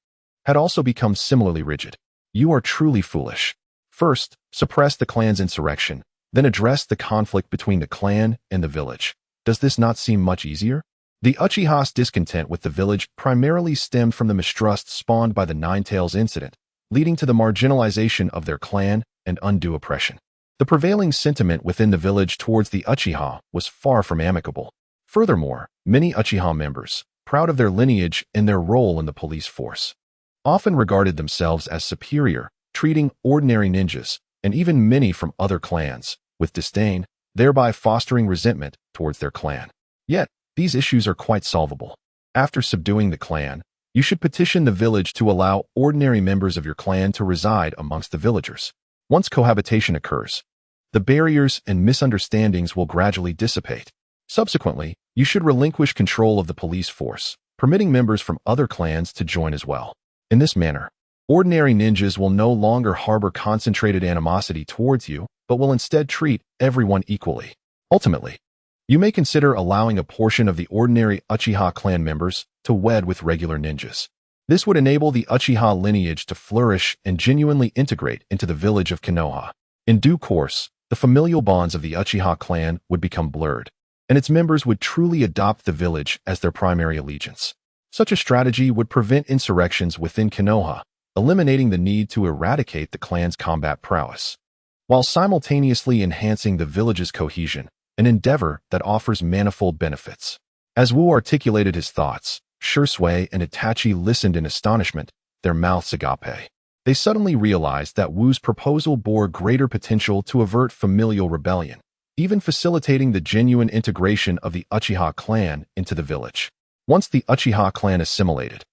had also become similarly rigid. You are truly foolish. First, suppress the clan's insurrection, then address the conflict between the clan and the village. Does this not seem much easier? The Uchiha's discontent with the village primarily stemmed from the mistrust spawned by the Nine-Tails incident, leading to the marginalization of their clan and undue oppression. The prevailing sentiment within the village towards the Uchiha was far from amicable. Furthermore, many Uchiha members, proud of their lineage and their role in the police force, often regarded themselves as superior, treating ordinary ninjas, and even many from other clans, with disdain, thereby fostering resentment towards their clan. Yet, these issues are quite solvable. After subduing the clan, you should petition the village to allow ordinary members of your clan to reside amongst the villagers. Once cohabitation occurs, the barriers and misunderstandings will gradually dissipate. Subsequently, you should relinquish control of the police force, permitting members from other clans to join as well. In this manner, ordinary ninjas will no longer harbor concentrated animosity towards you, but will instead treat everyone equally. Ultimately, you may consider allowing a portion of the ordinary Uchiha clan members to wed with regular ninjas. This would enable the Uchiha lineage to flourish and genuinely integrate into the village of Konoha. In due course, the familial bonds of the Uchiha clan would become blurred, and its members would truly adopt the village as their primary allegiance. Such a strategy would prevent insurrections within Konoha, eliminating the need to eradicate the clan's combat prowess, while simultaneously enhancing the village's cohesion, an endeavor that offers manifold benefits. As Wu articulated his thoughts, Shisui and Itachi listened in astonishment, their mouths agape. They suddenly realized that Wu's proposal bore greater potential to avert familial rebellion, even facilitating the genuine integration of the Uchiha clan into the village. Once the Uchiha clan assimilated,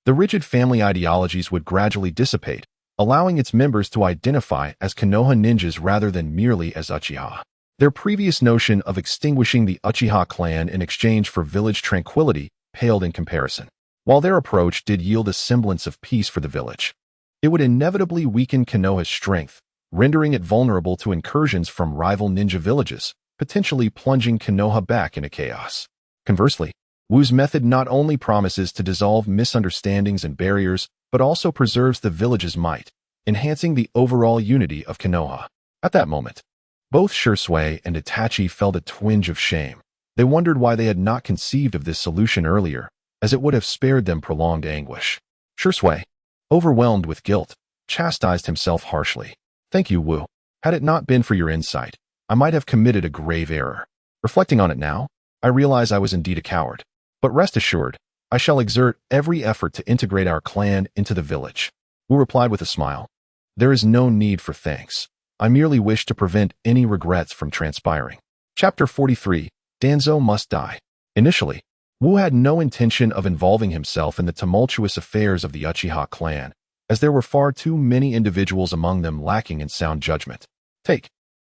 the rigid family ideologies would gradually dissipate, allowing its members to identify as Konoha ninjas rather than merely as Uchiha. Their previous notion of extinguishing the Uchiha clan in exchange for village tranquility paled in comparison. While their approach did yield a semblance of peace for the village, it would inevitably weaken Konoha's strength, rendering it vulnerable to incursions from rival ninja villages, potentially plunging Konoha back into chaos. Conversely, Wu's method not only promises to dissolve misunderstandings and barriers, but also preserves the village's might, enhancing the overall unity of Konoha. At that moment, both Shisui and Itachi felt a twinge of shame. They wondered why they had not conceived of this solution earlier, as it would have spared them prolonged anguish. Shisui, overwhelmed with guilt, chastised himself harshly. "Thank you, Wu. Had it not been for your insight, I might have committed a grave error. Reflecting on it now, I realize I was indeed a coward. But rest assured, I shall exert every effort to integrate our clan into the village." Wu replied with a smile. "There is no need for thanks. I merely wish to prevent any regrets from transpiring." Chapter 43, Danzo Must Die. Initially, Wu had no intention of involving himself in the tumultuous affairs of the Uchiha clan, as there were far too many individuals among them lacking in sound judgment. Take,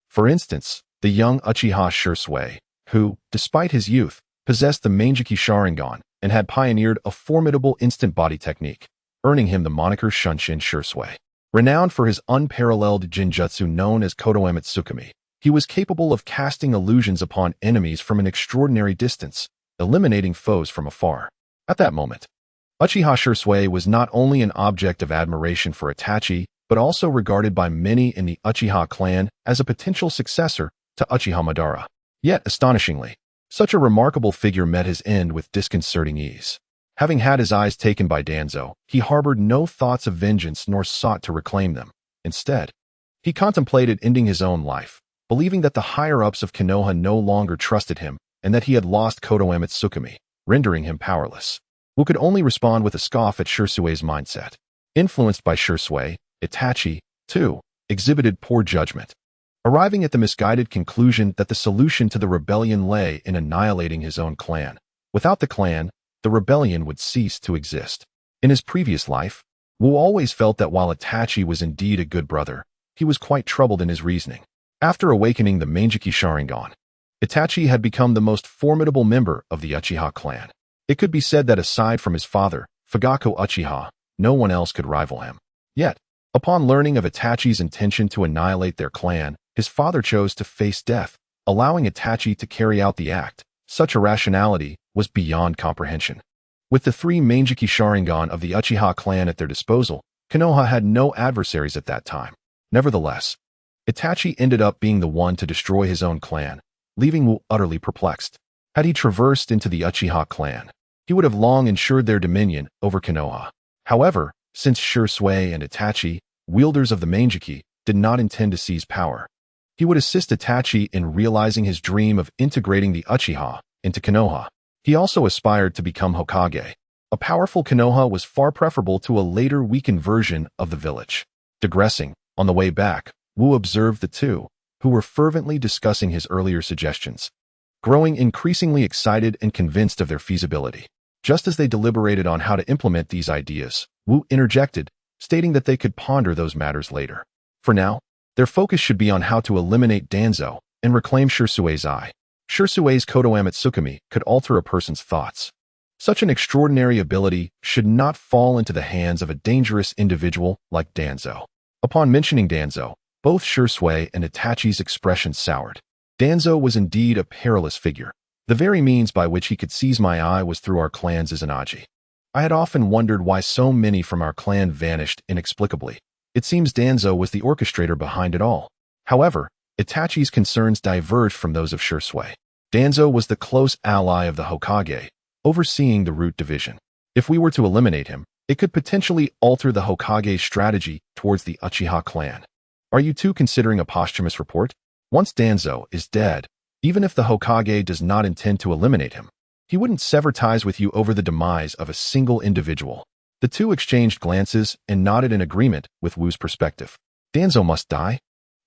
for instance, the young Uchiha Shisui, who, despite his youth, possessed the Manjiki Sharingan and had pioneered a formidable instant body technique, earning him the moniker Shunshin Shisui. Renowned for his unparalleled Ninjutsu known as Kodoemetsukami, he was capable of casting illusions upon enemies from an extraordinary distance, eliminating foes from afar. At that moment, Uchiha Shisui was not only an object of admiration for Itachi, but also regarded by many in the Uchiha clan as a potential successor to Uchiha Madara. Yet, astonishingly, such a remarkable figure met his end with disconcerting ease. Having had his eyes taken by Danzo, he harbored no thoughts of vengeance nor sought to reclaim them. Instead, he contemplated ending his own life, believing that the higher-ups of Konoha no longer trusted him and that he had lost Kodoemetsukami, rendering him powerless. Wu could only respond with a scoff at Shisui's mindset. Influenced by Shisui, Itachi, too, exhibited poor judgment, arriving at the misguided conclusion that the solution to the rebellion lay in annihilating his own clan. Without the clan, the rebellion would cease to exist. In his previous life, Wu always felt that while Itachi was indeed a good brother, he was quite troubled in his reasoning. After awakening the Manjiki Sharingan, Itachi had become the most formidable member of the Uchiha clan. It could be said that aside from his father, Fugaku Uchiha, no one else could rival him. Yet, upon learning of Itachi's intention to annihilate their clan, his father chose to face death, allowing Itachi to carry out the act. Such irrationality was beyond comprehension. With the three Manjiki Sharingan of the Uchiha clan at their disposal, Konoha had no adversaries at that time. Nevertheless, Itachi ended up being the one to destroy his own clan, leaving Wu utterly perplexed. Had he traversed into the Uchiha clan, he would have long ensured their dominion over Konoha. However, since Shisui and Itachi, wielders of the Manjiki, did not intend to seize power, he He would assist Itachi in realizing his dream of integrating the Uchiha into Konoha. He also aspired to become Hokage. A powerful Konoha was far preferable to a later weakened version of the village. Digressing, on the way back, Wu observed the two, who were fervently discussing his earlier suggestions, growing increasingly excited and convinced of their feasibility. Just as they deliberated on how to implement these ideas, Wu interjected, stating that they could ponder those matters later. For now, their focus should be on how to eliminate Danzo and reclaim Shirsui's eye. Shirsui's Kodoamatsukami could alter a person's thoughts. Such an extraordinary ability should not fall into the hands of a dangerous individual like Danzo. Upon mentioning Danzo, both Shirsui and Itachi's expressions soured. Danzo was indeed a perilous figure. The very means by which he could seize my eye was through our clan's Izanaji. I had often wondered why so many from our clan vanished inexplicably. It seems Danzo was the orchestrator behind it all. However, Itachi's concerns diverged from those of Shirsui. Danzo was the close ally of the Hokage, overseeing the root division. If we were to eliminate him, it could potentially alter the Hokage's strategy towards the Uchiha clan. Are you two considering a posthumous report? Once Danzo is dead, even if the Hokage does not intend to eliminate him, he wouldn't sever ties with you over the demise of a single individual. The two exchanged glances and nodded in agreement with Wu's perspective. Danzo must die,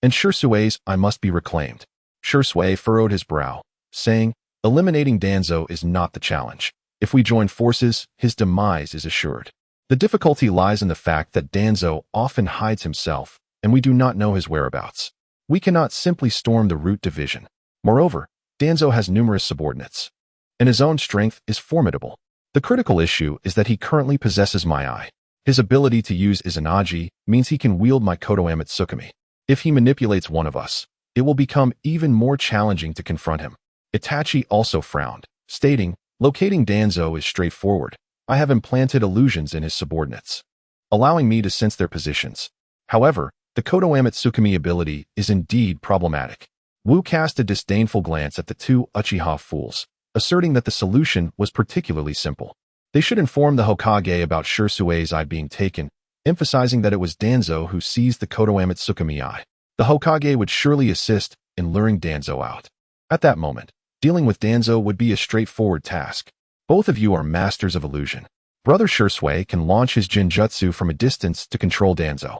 and Shirsui's eye must be reclaimed. Shirsui furrowed his brow, saying, eliminating Danzo is not the challenge. If we join forces, his demise is assured. The difficulty lies in the fact that Danzo often hides himself, and we do not know his whereabouts. We cannot simply storm the root division. Moreover, Danzo has numerous subordinates, and his own strength is formidable. The critical issue is that he currently possesses my eye. His ability to use Izanaji means he can wield my Kodoamatsukami. If he manipulates one of us, it will become even more challenging to confront him. Itachi also frowned, stating, locating Danzo is straightforward. I have implanted illusions in his subordinates, allowing me to sense their positions. However, the Kodoamatsukami ability is indeed problematic. Wu cast a disdainful glance at the two Uchiha fools, asserting that the solution was particularly simple. They should inform the Hokage about Shirsui's eye being taken, emphasizing that it was Danzo who seized the Kodoamatsukami eye. The Hokage would surely assist in luring Danzo out. At that moment, dealing with Danzo would be a straightforward task. Both of you are masters of illusion. Brother Shirsui can launch his Ninjutsu from a distance to control Danzo,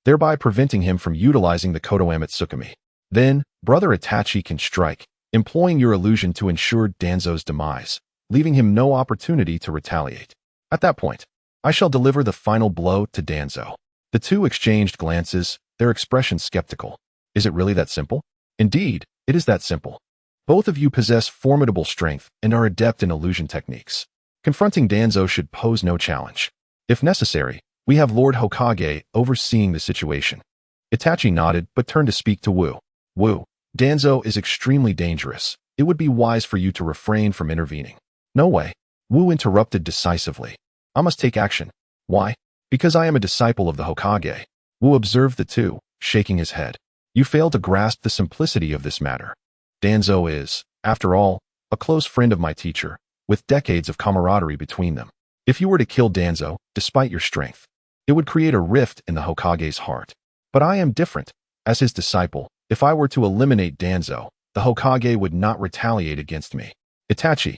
thereby preventing him from utilizing the Kodoamatsukami. Then, Brother Itachi can strike, employing your illusion to ensure Danzo's demise, leaving him no opportunity to retaliate. At that point, I shall deliver the final blow to Danzo. The two exchanged glances, their expressions skeptical. Is it really that simple? Indeed, it is that simple. Both of you possess formidable strength and are adept in illusion techniques. Confronting Danzo should pose no challenge. If necessary, we have Lord Hokage overseeing the situation. Itachi nodded but turned to speak to Wu. Wu, Danzo is extremely dangerous. It would be wise for you to refrain from intervening. No way. Wu interrupted decisively. I must take action. Why? Because I am a disciple of the Hokage. Wu observed the two, shaking his head. You fail to grasp the simplicity of this matter. Danzo is, after all, a close friend of my teacher, with decades of camaraderie between them. If you were to kill Danzo, despite your strength, it would create a rift in the Hokage's heart. But I am different. As his disciple, if I were to eliminate Danzo, the Hokage would not retaliate against me. Itachi,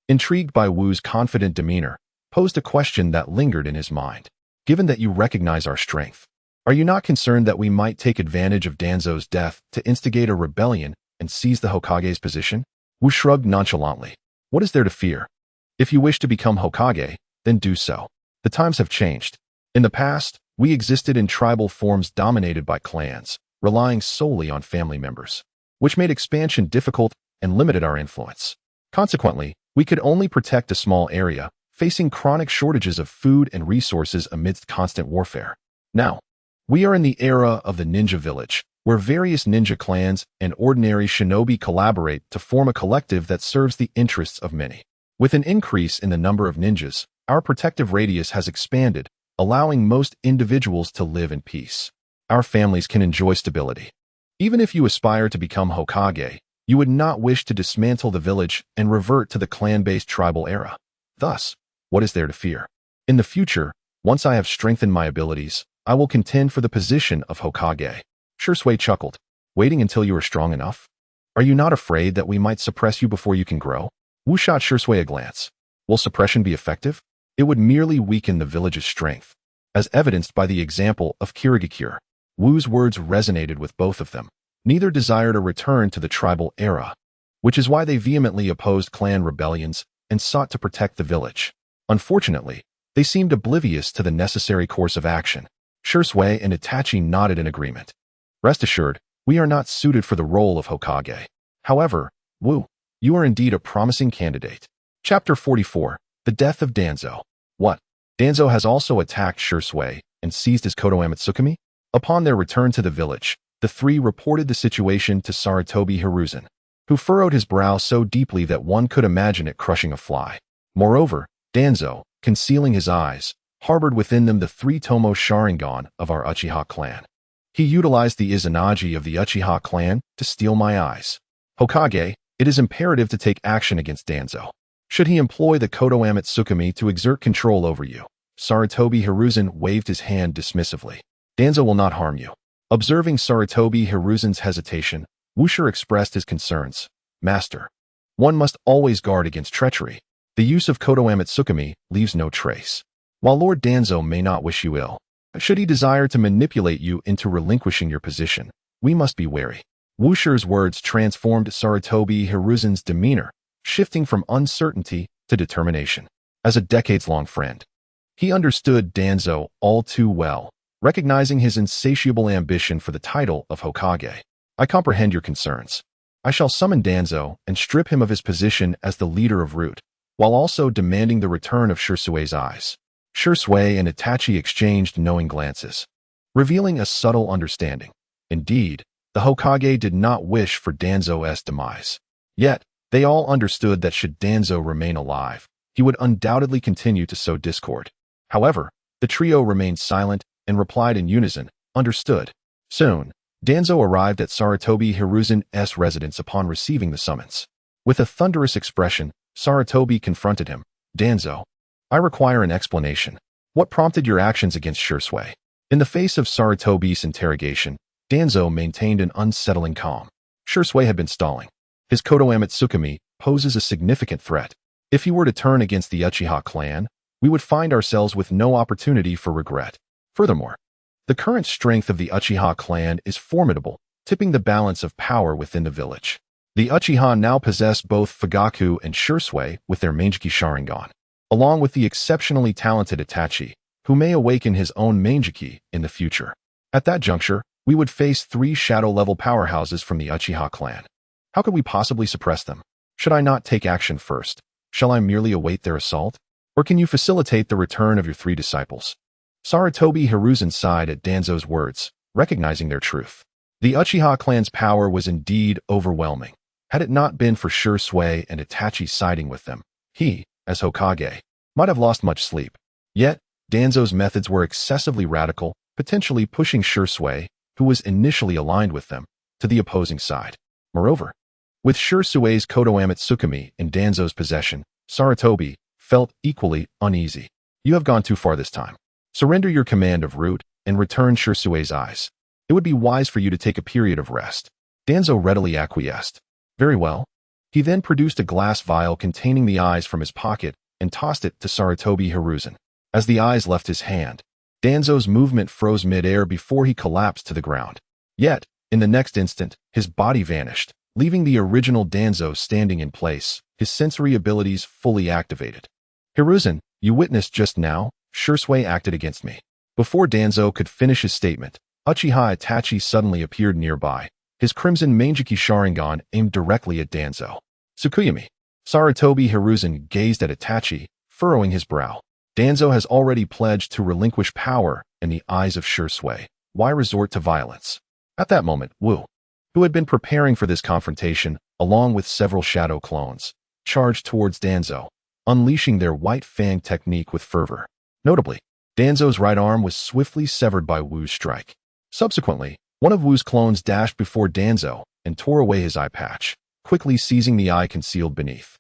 intrigued by Wu's confident demeanor, posed a question that lingered in his mind. Given that you recognize our strength, are you not concerned that we might take advantage of Danzo's death to instigate a rebellion and seize the Hokage's position? Wu shrugged nonchalantly. What is there to fear? If you wish to become Hokage, then do so. The times have changed. In the past, we existed in tribal forms dominated by clans, relying solely on family members, which made expansion difficult and limited our influence. Consequently, we could only protect a small area, facing chronic shortages of food and resources amidst constant warfare. Now, we are in the era of the ninja village, where various ninja clans and ordinary shinobi collaborate to form a collective that serves the interests of many. With an increase in the number of ninjas, our protective radius has expanded, allowing most individuals to live in peace. Our families can enjoy stability. Even if you aspire to become Hokage, you would not wish to dismantle the village and revert to the clan-based tribal era. Thus, what is there to fear? In the future, once I have strengthened my abilities, I will contend for the position of Hokage. Shirsui chuckled. waiting until you are strong enough? Are you not afraid that we might suppress you before you can grow? Wu shot Shursui a glance. Will suppression be effective? It would merely weaken the village's strength, as evidenced by the example of Kirigakure. Wu's words resonated with both of them. Neither desired a return to the tribal era, which is why they vehemently opposed clan rebellions and sought to protect the village. Unfortunately, they seemed oblivious to the necessary course of action. Shursui and Itachi nodded in agreement. Rest assured, we are not suited for the role of Hokage. However, Wu, you are indeed a promising candidate. Chapter 44. The Death of Danzo. What? Danzo has also attacked Shursui and seized his Koto Amatsukami? Upon their return to the village, the three reported the situation to Sarutobi Hiruzen, who furrowed his brow so deeply that one could imagine it crushing a fly. Moreover, Danzo, concealing his eyes, harbored within them the three-tomo Sharingan of our Uchiha clan. He utilized the Izanagi of the Uchiha clan to steal my eyes. Hokage, it is imperative to take action against Danzo. Should he employ the Koto Amatsukami to exert control over you? Sarutobi Hiruzen waved his hand dismissively. Danzo will not harm you. Observing Sarutobi Hiruzen's hesitation, Wusher expressed his concerns. Master, one must always guard against treachery. The use of Koto Amatsukami leaves no trace. While Lord Danzo may not wish you ill, should he desire to manipulate you into relinquishing your position, we must be wary. Wusher's words transformed Sarutobi Hiruzen's demeanor, shifting from uncertainty to determination. As a decades-long friend, he understood Danzo all too well, recognizing his insatiable ambition for the title of Hokage. I comprehend your concerns. I shall summon Danzo and strip him of his position as the leader of Root, while also demanding the return of Shursui's eyes. Shursui and Itachi exchanged knowing glances, revealing a subtle understanding. Indeed, the Hokage did not wish for Danzo's demise. Yet, they all understood that should Danzo remain alive, he would undoubtedly continue to sow discord. However, the trio remained silent and replied in unison, understood. Soon, Danzo arrived at Sarutobi Hiruzen's residence upon receiving the summons. With a thunderous expression, Sarutobi confronted him. Danzo, I require an explanation. What prompted your actions against Shursui? In the face of Sarutobi's interrogation, Danzo maintained an unsettling calm. Shursui had been stalling. His Koto Amatsukami poses a significant threat. If he were to turn against the Uchiha clan, we would find ourselves with no opportunity for regret. Furthermore, the current strength of the Uchiha clan is formidable, tipping the balance of power within the village. The Uchiha now possess both Fugaku and Shursui with their Manjiki Sharingan, along with the exceptionally talented Itachi, who may awaken his own Manjiki in the future. At that juncture, we would face three shadow-level powerhouses from the Uchiha clan. How could we possibly suppress them? Should I not take action first? Shall I merely await their assault? Or can you facilitate the return of your three disciples? Sarutobi Hiruzen sighed at Danzo's words, recognizing their truth. The Uchiha clan's power was indeed overwhelming. Had it not been for Shursui and Itachi siding with them, he, as Hokage, might have lost much sleep. Yet, Danzo's methods were excessively radical, potentially pushing Shursui, who was initially aligned with them, to the opposing side. Moreover, with Shursui's Koto Amatsukami in Danzo's possession, Sarutobi felt equally uneasy. You have gone too far this time. Surrender your command of Root and return Shursui's eyes. It would be wise for you to take a period of rest. Danzo readily acquiesced. Very well. He then produced a glass vial containing the eyes from his pocket and tossed it to Sarutobi Hiruzen. As the eyes left his hand, Danzo's movement froze mid-air before he collapsed to the ground. Yet, in the next instant, his body vanished, leaving the original Danzo standing in place, his sensory abilities fully activated. Hiruzen, you witnessed just now, Shursui acted against me. Before Danzo could finish his statement, Uchiha Itachi suddenly appeared nearby, his crimson Manjiki Sharingan aimed directly at Danzo. Tsukuyami. Sarutobi Hiruzen gazed at Itachi, furrowing his brow. Danzo has already pledged to relinquish power in the eyes of Shursui. Why resort to violence? At that moment, Wu, who had been preparing for this confrontation, along with several shadow clones, charged towards Danzo, unleashing their white fang technique with fervor. Notably, Danzo's right arm was swiftly severed by Wu's strike. Subsequently, one of Wu's clones dashed before Danzo and tore away his eye patch, quickly seizing the eye concealed beneath.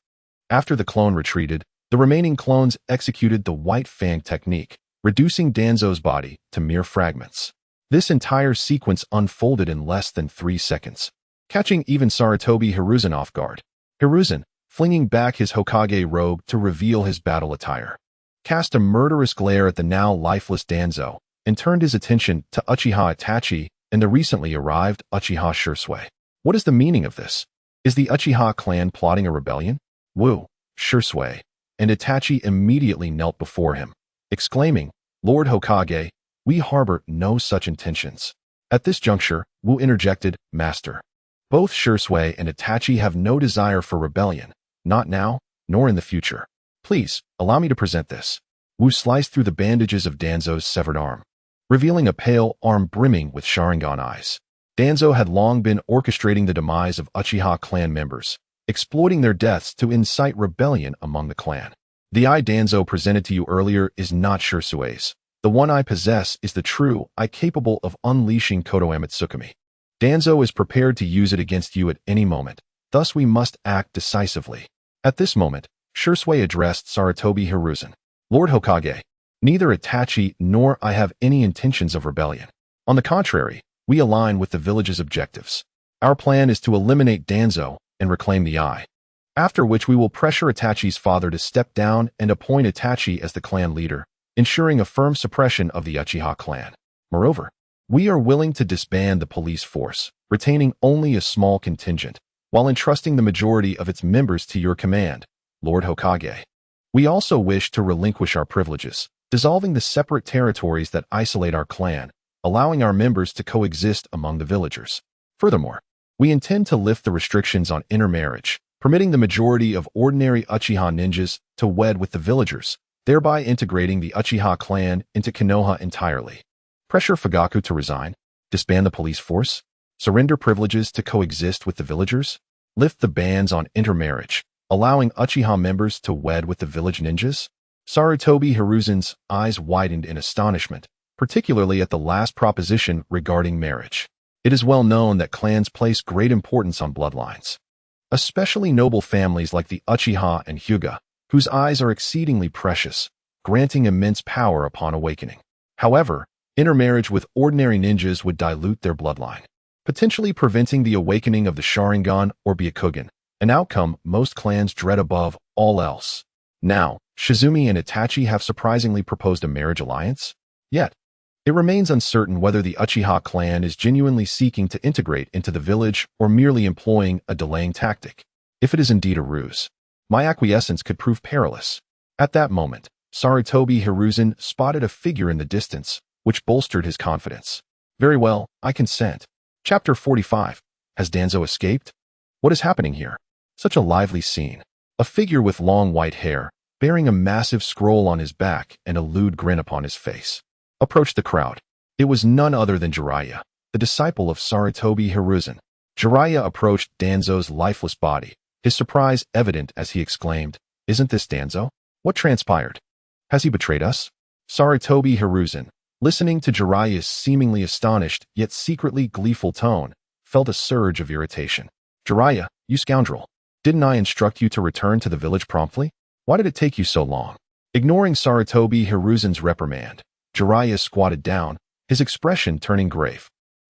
After the clone retreated, the remaining clones executed the white fang technique, reducing Danzo's body to mere fragments. This entire sequence unfolded in less than 3 seconds, catching even Sarutobi Hiruzen off guard. Hiruzen, flinging back his Hokage robe to reveal his battle attire, cast a murderous glare at the now lifeless Danzo and turned his attention to Uchiha Itachi and the recently arrived Uchiha Shisui. What is the meaning of this? Is the Uchiha clan plotting a rebellion? Wu, Shisui, and Itachi immediately knelt before him, exclaiming, "Lord Hokage, we harbor no such intentions." At this juncture, Wu interjected, "Master, both Shisui and Itachi have no desire for rebellion, not now, nor in the future. Please, allow me to present this." Wu sliced through the bandages of Danzo's severed arm, revealing a pale arm brimming with Sharingan eyes. Danzo had long been orchestrating the demise of Uchiha clan members, exploiting their deaths to incite rebellion among the clan. The eye Danzo presented to you earlier is not Shisui's. The one I possess is the true eye capable of unleashing Kotoeme Tsukumi. Danzo is prepared to use it against you at any moment, thus we must act decisively. At this moment, Shisui addressed Sarutobi Hiruzen. "Lord Hokage, neither Itachi nor I have any intentions of rebellion. On the contrary, we align with the village's objectives. Our plan is to eliminate Danzo and reclaim the eye, after which we will pressure Itachi's father to step down and appoint Itachi as the clan leader, ensuring a firm suppression of the Uchiha clan. Moreover, we are willing to disband the police force, retaining only a small contingent, while entrusting the majority of its members to your command, Lord Hokage. We also wish to relinquish our privileges, dissolving the separate territories that isolate our clan, allowing our members to coexist among the villagers. Furthermore, we intend to lift the restrictions on intermarriage, permitting the majority of ordinary Uchiha ninjas to wed with the villagers, thereby integrating the Uchiha clan into Konoha entirely. Pressure Fugaku to resign, disband the police force, surrender privileges to coexist with the villagers, lift the bans on intermarriage, allowing Uchiha members to wed with the village ninjas." Sarutobi Hiruzen's eyes widened in astonishment, particularly at the last proposition regarding marriage. It is well known that clans place great importance on bloodlines, especially noble families like the Uchiha and Hyuga, whose eyes are exceedingly precious, granting immense power upon awakening. However, intermarriage with ordinary ninjas would dilute their bloodline, potentially preventing the awakening of the Sharingan or Byakugan, an outcome most clans dread above all else. Now, Shizumi and Itachi have surprisingly proposed a marriage alliance, yet it remains uncertain whether the Uchiha clan is genuinely seeking to integrate into the village or merely employing a delaying tactic. If it is indeed a ruse, my acquiescence could prove perilous. At that moment, Sarutobi Hiruzen spotted a figure in the distance, which bolstered his confidence. "Very well, I consent." Chapter 45. Has Danzo escaped? What is happening here? Such a lively scene. A figure with long white hair, bearing a massive scroll on his back and a lewd grin upon his face, approached the crowd. It was none other than Jiraiya, the disciple of Sarutobi Hiruzen. Jiraiya approached Danzo's lifeless body, his surprise evident as he exclaimed, "Isn't this Danzo? What transpired? Has he betrayed us?" Sarutobi Hiruzen, listening to Jiraiya's seemingly astonished yet secretly gleeful tone, felt a surge of irritation. "Jiraiya, you scoundrel! Didn't I instruct you to return to the village promptly? Why did it take you so long?" Ignoring Sarutobi Hiruzen's reprimand, Jiraiya squatted down, his expression turning grave.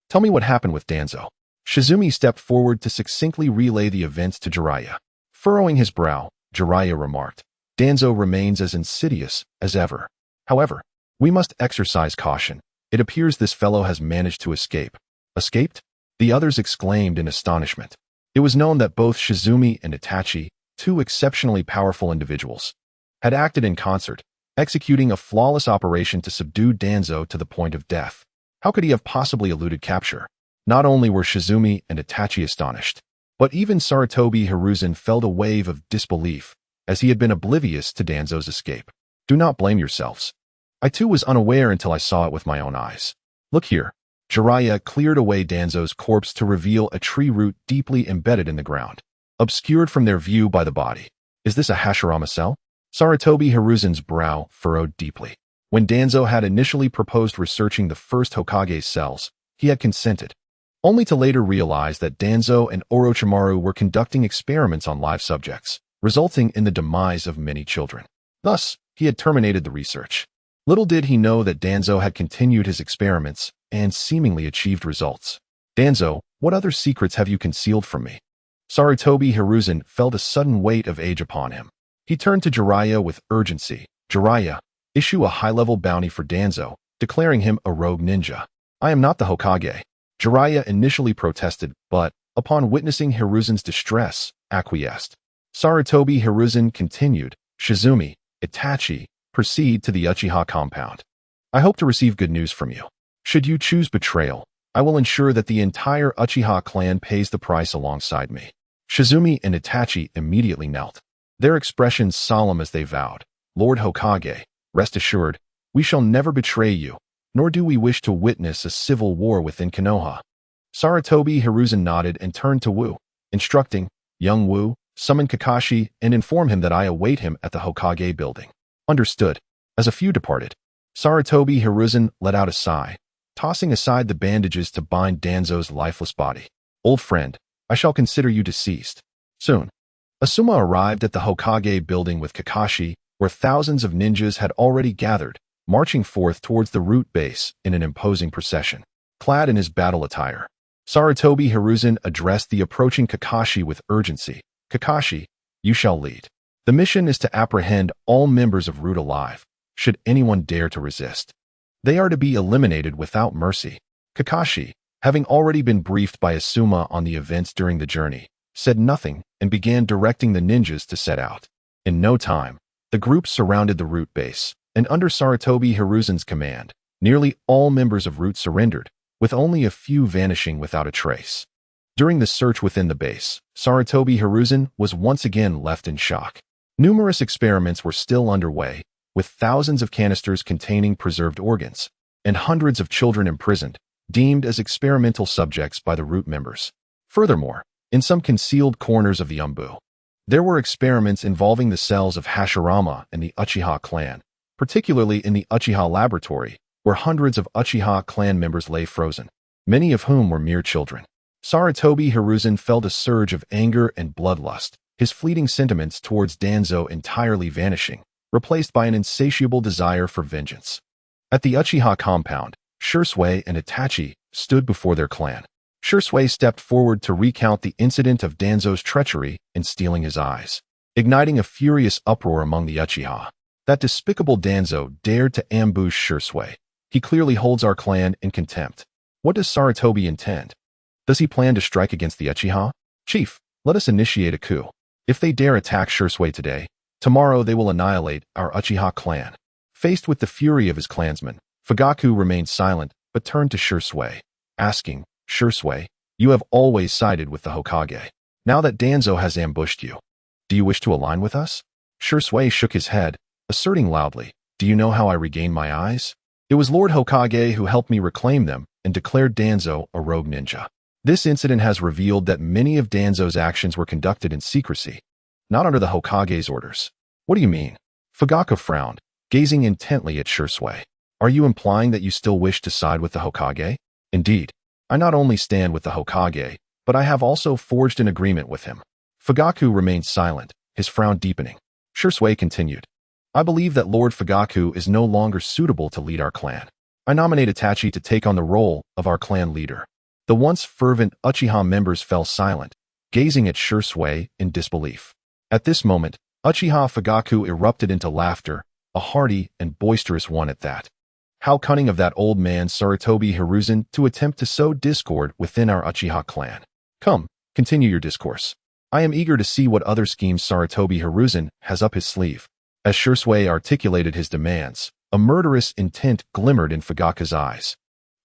"Tell me what happened with Danzo." Shizumi stepped forward to succinctly relay the events to Jiraiya. Furrowing his brow, Jiraiya remarked, "Danzo remains as insidious as ever. However, we must exercise caution. It appears this fellow has managed to escape." "Escaped?" the others exclaimed in astonishment. It was known that both Shizumi and Itachi, two exceptionally powerful individuals, had acted in concert, executing a flawless operation to subdue Danzo to the point of death. How could he have possibly eluded capture? Not only were Shizumi and Itachi astonished, but even Sarutobi Hiruzen felt a wave of disbelief, as he had been oblivious to Danzo's escape. "Do not blame yourselves. I too was unaware until I saw it with my own eyes. Look here." Jiraiya cleared away Danzo's corpse to reveal a tree root deeply embedded in the ground, obscured from their view by the body. "Is this a Hashirama cell?" Sarutobi Hiruzen's brow furrowed deeply. When Danzo had initially proposed researching the first Hokage's cells, he had consented, only to later realize that Danzo and Orochimaru were conducting experiments on live subjects, resulting in the demise of many children. Thus, he had terminated the research. Little did he know that Danzo had continued his experiments and seemingly achieved results. Danzo, what other secrets have you concealed from me? Sarutobi Hiruzen felt a sudden weight of age upon him. He turned to Jiraiya with urgency. Jiraiya, issue a high-level bounty for Danzo, declaring him a rogue ninja. I am not the Hokage. Jiraiya initially protested, but, upon witnessing Hiruzen's distress, acquiesced. Sarutobi Hiruzen continued, Shizumi, Itachi, proceed to the Uchiha compound. I hope to receive good news from you. Should you choose betrayal, I will ensure that the entire Uchiha clan pays the price alongside me. Shizumi and Itachi immediately knelt, their expressions solemn as they vowed, Lord Hokage, rest assured, we shall never betray you, nor do we wish to witness a civil war within Konoha. Sarutobi Hiruzen nodded and turned to Wu, instructing, young Wu, summon Kakashi and inform him that I await him at the Hokage building. Understood. As a few departed, Sarutobi Hiruzen let out a sigh, tossing aside the bandages to bind Danzo's lifeless body. Old friend, I shall consider you deceased. Soon, Asuma arrived at the Hokage building with Kakashi, where thousands of ninjas had already gathered, marching forth towards the root base in an imposing procession. Clad in his battle attire, Sarutobi Hiruzen addressed the approaching Kakashi with urgency. Kakashi, you shall lead. The mission is to apprehend all members of Root alive, should anyone dare to resist. They are to be eliminated without mercy. Kakashi, having already been briefed by Asuma on the events during the journey, said nothing and began directing the ninjas to set out. In no time, the group surrounded the Root base, and under Sarutobi Hiruzen's command, nearly all members of Root surrendered, with only a few vanishing without a trace. During the search within the base, Sarutobi Hiruzen was once again left in shock. Numerous experiments were still underway, with thousands of canisters containing preserved organs, and hundreds of children imprisoned, deemed as experimental subjects by the Root members. Furthermore, in some concealed corners of the Umbu, there were experiments involving the cells of Hashirama and the Uchiha clan, particularly in the Uchiha laboratory, where hundreds of Uchiha clan members lay frozen, many of whom were mere children. Sarutobi Hiruzen felt a surge of anger and bloodlust, his fleeting sentiments towards Danzo entirely vanishing, replaced by an insatiable desire for vengeance. At the Uchiha compound, Shursui and Itachi stood before their clan. Shursui stepped forward to recount the incident of Danzo's treachery in stealing his eyes, igniting a furious uproar among the Uchiha. That despicable Danzo dared to ambush Shursui. He clearly holds our clan in contempt. What does Sarutobi intend? Does he plan to strike against the Uchiha? Chief, let us initiate a coup. If they dare attack Shursui today, tomorrow they will annihilate our Uchiha clan. Faced with the fury of his clansmen, Fugaku remained silent but turned to Shursui, asking, Shursui, you have always sided with the Hokage. Now that Danzo has ambushed you, do you wish to align with us? Shursui shook his head, asserting loudly, do you know how I regained my eyes? It was Lord Hokage who helped me reclaim them and declared Danzo a rogue ninja. This incident has revealed that many of Danzo's actions were conducted in secrecy, not under the Hokage's orders. What do you mean? Fugaku frowned, gazing intently at Shursui. Are you implying that you still wish to side with the Hokage? Indeed, I not only stand with the Hokage, but I have also forged an agreement with him. Fugaku remained silent, his frown deepening. Shursui continued. I believe that Lord Fugaku is no longer suitable to lead our clan. I nominate Itachi to take on the role of our clan leader. The once fervent Uchiha members fell silent, gazing at Shursui in disbelief. At this moment, Uchiha Fugaku erupted into laughter, a hearty and boisterous one at that. How cunning of that old man Sarutobi Hiruzen to attempt to sow discord within our Uchiha clan. Come, continue your discourse. I am eager to see what other schemes Sarutobi Hiruzen has up his sleeve. As Shursui articulated his demands, a murderous intent glimmered in Fugaku's eyes.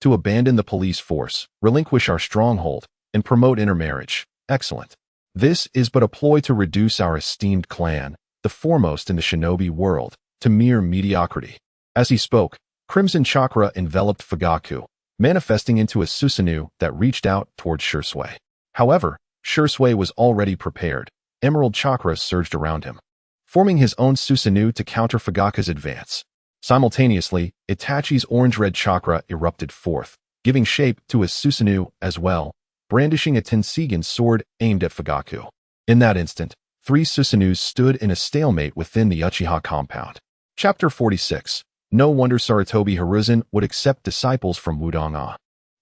To abandon the police force, relinquish our stronghold, and promote intermarriage. Excellent. This is but a ploy to reduce our esteemed clan, the foremost in the shinobi world, to mere mediocrity. As he spoke, crimson chakra enveloped Fugaku, manifesting into a Susanoo that reached out toward Shursui. However, Shursui was already prepared. Emerald chakra surged around him, forming his own Susanoo to counter Fugaku's advance. Simultaneously, Itachi's orange-red chakra erupted forth, giving shape to his Susanoo as well, brandishing a Tensigen sword aimed at Fugaku. In that instant, 3 Susanoos stood in a stalemate within the Uchiha compound. Chapter 46. No wonder Sarutobi Hiruzen would accept disciples from Wudong-a.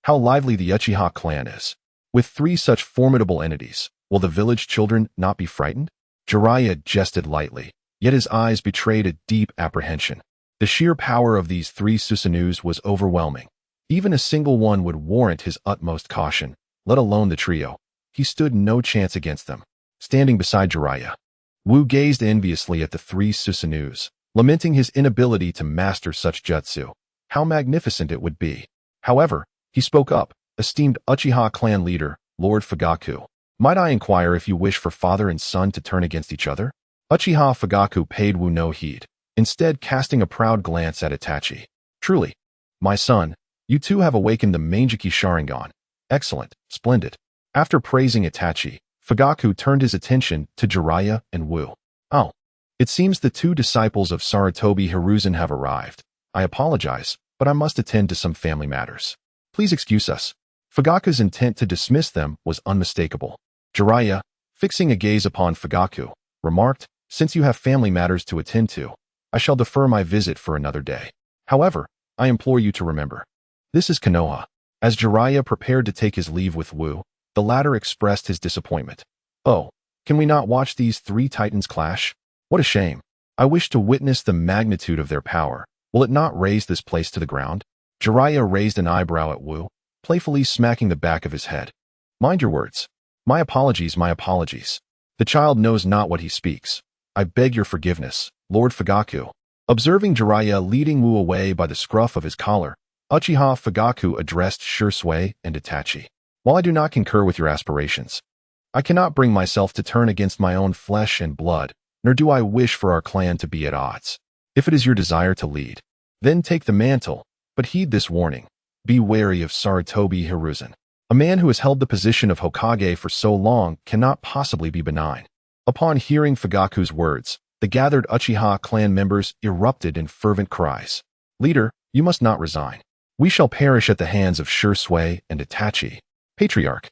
How lively the Uchiha clan is. With 3 such formidable entities, will the village children not be frightened? Jiraiya jested lightly, yet his eyes betrayed a deep apprehension. The sheer power of these 3 Susanus was overwhelming. Even a single one would warrant his utmost caution, let alone the trio. He stood no chance against them. Standing beside Jiraiya, Wu gazed enviously at the 3 Susanus, lamenting his inability to master such jutsu. How magnificent it would be. However, he spoke up, esteemed Uchiha clan leader, Lord Fugaku. Might I inquire if you wish for father and son to turn against each other? Uchiha Fugaku paid Wu no heed, instead casting a proud glance at Itachi. Truly, my son, you two have awakened the Manjiki Sharingan. Excellent, splendid. After praising Itachi, Fugaku turned his attention to Jiraiya and Wu. Oh, it seems the 2 disciples of Sarutobi Hiruzen have arrived. I apologize, but I must attend to some family matters. Please excuse us. Fugaku's intent to dismiss them was unmistakable. Jiraiya, fixing a gaze upon Fugaku, remarked, since you have family matters to attend to, I shall defer my visit for another day. However, I implore you to remember. This is Konoha. As Jiraiya prepared to take his leave with Wu, the latter expressed his disappointment. Oh, can we not watch these 3 titans clash? What a shame. I wish to witness the magnitude of their power. Will it not raise this place to the ground? Jiraiya raised an eyebrow at Wu, playfully smacking the back of his head. Mind your words. My apologies, my apologies. The child knows not what he speaks. I beg your forgiveness, Lord Fugaku. Observing Jiraiya leading Wu away by the scruff of his collar, Uchiha Fugaku addressed Shursui and Itachi. While I do not concur with your aspirations, I cannot bring myself to turn against my own flesh and blood, nor do I wish for our clan to be at odds. If it is your desire to lead, then take the mantle, but heed this warning. Be wary of Sarutobi Hiruzen. A man who has held the position of Hokage for so long cannot possibly be benign. Upon hearing Fugaku's words, the gathered Uchiha clan members erupted in fervent cries. Leader, you must not resign. We shall perish at the hands of Shursui and Itachi. Patriarch,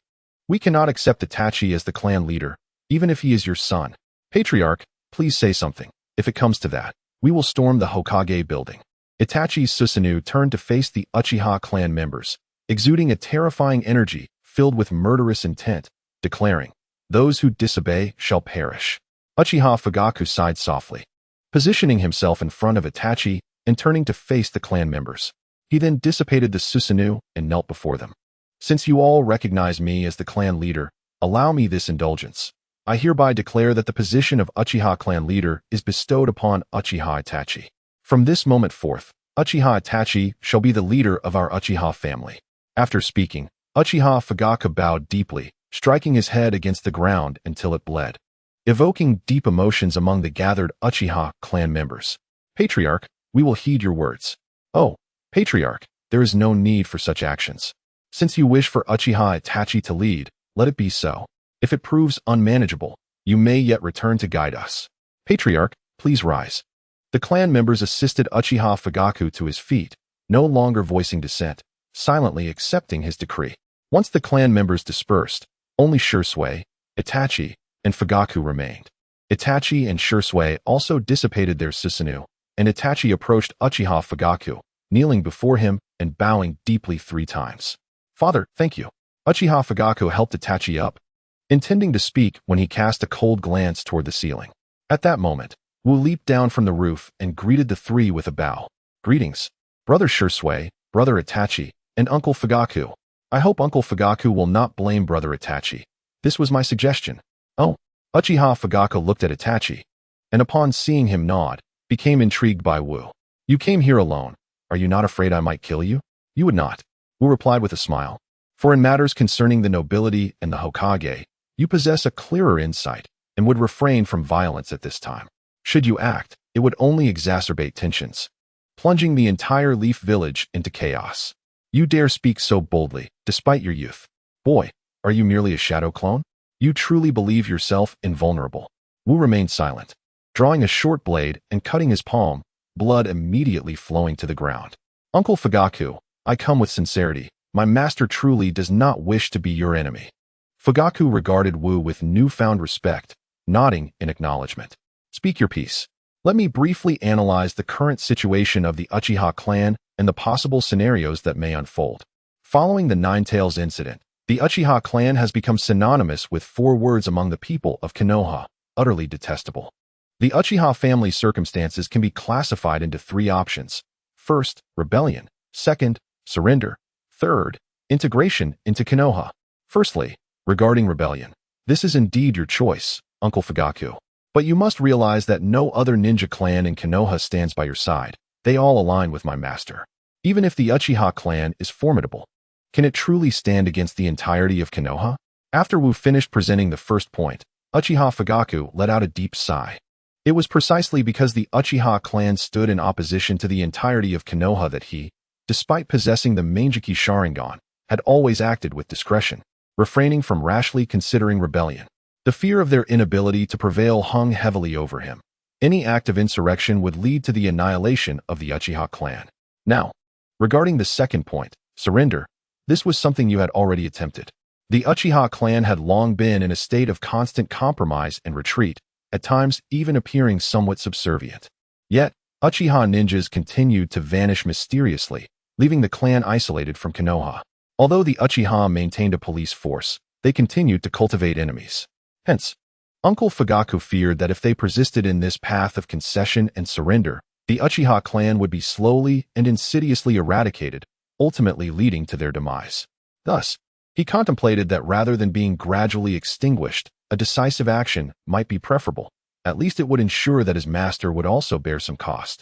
we cannot accept Itachi as the clan leader, even if he is your son. Patriarch, please say something. If it comes to that, we will storm the Hokage building. Itachi's Susanoo turned to face the Uchiha clan members, exuding a terrifying energy filled with murderous intent, declaring, those who disobey shall perish. Uchiha Fugaku sighed softly, positioning himself in front of Itachi and turning to face the clan members. He then dissipated the Susanoo and knelt before them. Since you all recognize me as the clan leader, allow me this indulgence. I hereby declare that the position of Uchiha clan leader is bestowed upon Uchiha Itachi. From this moment forth, Uchiha Itachi shall be the leader of our Uchiha family. After speaking, Uchiha Fugaku bowed deeply, striking his head against the ground until it bled, evoking deep emotions among the gathered Uchiha clan members. Patriarch, we will heed your words. Oh, Patriarch, there is no need for such actions. Since you wish for Uchiha Itachi to lead, let it be so. If it proves unmanageable, you may yet return to guide us. Patriarch, please rise. The clan members assisted Uchiha Fugaku to his feet, no longer voicing dissent, silently accepting his decree. Once the clan members dispersed, only Shursui, Itachi, and Fugaku remained. Itachi and Shursui also dissipated their Susanoo, and Itachi approached Uchiha Fugaku, kneeling before him and bowing deeply 3 times. Father, thank you. Uchiha Fugaku helped Itachi up, intending to speak when he cast a cold glance toward the ceiling. At that moment, Wu leaped down from the roof and greeted the 3 with a bow. Greetings, Brother Shursui, Brother Itachi, and Uncle Fugaku. I hope Uncle Fugaku will not blame Brother Itachi. This was my suggestion. Oh, Uchiha Fugaku looked at Itachi, and upon seeing him nod, became intrigued by Wu. You came here alone. Are you not afraid I might kill you? You would not. Wu replied with a smile. For in matters concerning the nobility and the Hokage, you possess a clearer insight and would refrain from violence at this time. Should you act, it would only exacerbate tensions, plunging the entire Leaf Village into chaos. You dare speak so boldly, despite your youth. Boy, are you merely a shadow clone? You truly believe yourself invulnerable. Wu remained silent, drawing a short blade and cutting his palm, blood immediately flowing to the ground. Uncle Fugaku, I come with sincerity. My master truly does not wish to be your enemy. Fugaku regarded Wu with newfound respect, nodding in acknowledgement. Speak your piece. let me briefly analyze the current situation of the Uchiha clan and the possible scenarios that may unfold. Following the Nine Tails incident, the Uchiha clan has become synonymous with 4 words among the people of Konoha: utterly detestable. The Uchiha family circumstances can be classified into 3 options. First, rebellion. Second, surrender. Third, integration into Konoha. Firstly, regarding rebellion. This is indeed your choice, Uncle Fugaku. But you must realize that no other ninja clan in Konoha stands by your side. They all align with my master. Even if the Uchiha clan is formidable, can it truly stand against the entirety of Konoha? After Wu finished presenting the first point, Uchiha Fugaku let out a deep sigh. It was precisely because the Uchiha clan stood in opposition to the entirety of Konoha that he, despite possessing the Manjiki Sharingan, had always acted with discretion, refraining from rashly considering rebellion. The fear of their inability to prevail hung heavily over him. Any act of insurrection would lead to the annihilation of the Uchiha clan. Now, regarding the second point, surrender, this was something you had already attempted. The Uchiha clan had long been in a state of constant compromise and retreat, at times even appearing somewhat subservient. Yet, Uchiha ninjas continued to vanish mysteriously, leaving the clan isolated from Konoha. Although the Uchiha maintained a police force, they continued to cultivate enemies. Hence, Uncle Fugaku feared that if they persisted in this path of concession and surrender, the Uchiha clan would be slowly and insidiously eradicated, ultimately leading to their demise. Thus, he contemplated that rather than being gradually extinguished, a decisive action might be preferable. At least it would ensure that his master would also bear some cost.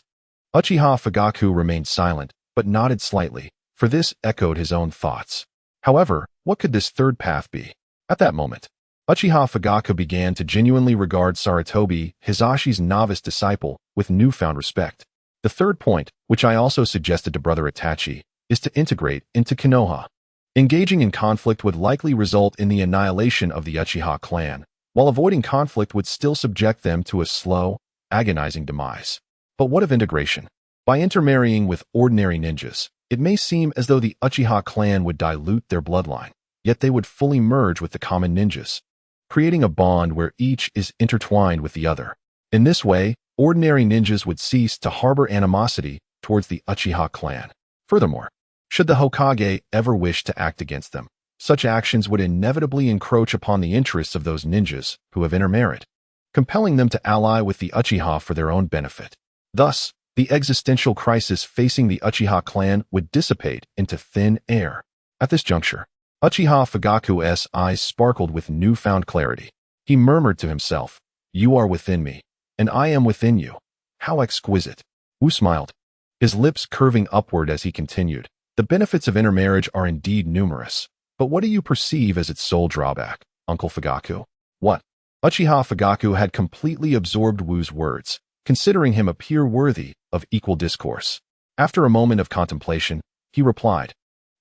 Uchiha Fugaku remained silent, but nodded slightly, for this echoed his own thoughts. However, what could this third path be? At that moment, Uchiha Fugaku began to genuinely regard Sarutobi, Hisashi's novice disciple, with newfound respect. The third point, which I also suggested to Brother Itachi, is to integrate into Konoha. Engaging in conflict would likely result in the annihilation of the Uchiha clan, while avoiding conflict would still subject them to a slow, agonizing demise. But what of integration? By intermarrying with ordinary ninjas, it may seem as though the Uchiha clan would dilute their bloodline, yet they would fully merge with the common ninjas, creating a bond where each is intertwined with the other. In this way, ordinary ninjas would cease to harbor animosity towards the Uchiha clan. Furthermore, should the Hokage ever wish to act against them, such actions would inevitably encroach upon the interests of those ninjas who have intermarried, compelling them to ally with the Uchiha for their own benefit. Thus, the existential crisis facing the Uchiha clan would dissipate into thin air. At this juncture, Uchiha Fugaku's eyes sparkled with newfound clarity. He murmured to himself, "You are within me, and I am within you. How exquisite." Wu smiled, his lips curving upward as he continued. The benefits of intermarriage are indeed numerous, but what do you perceive as its sole drawback, Uncle Fugaku? What? Uchiha Fugaku had completely absorbed Wu's words, considering him a peer worthy of equal discourse. After a moment of contemplation, he replied,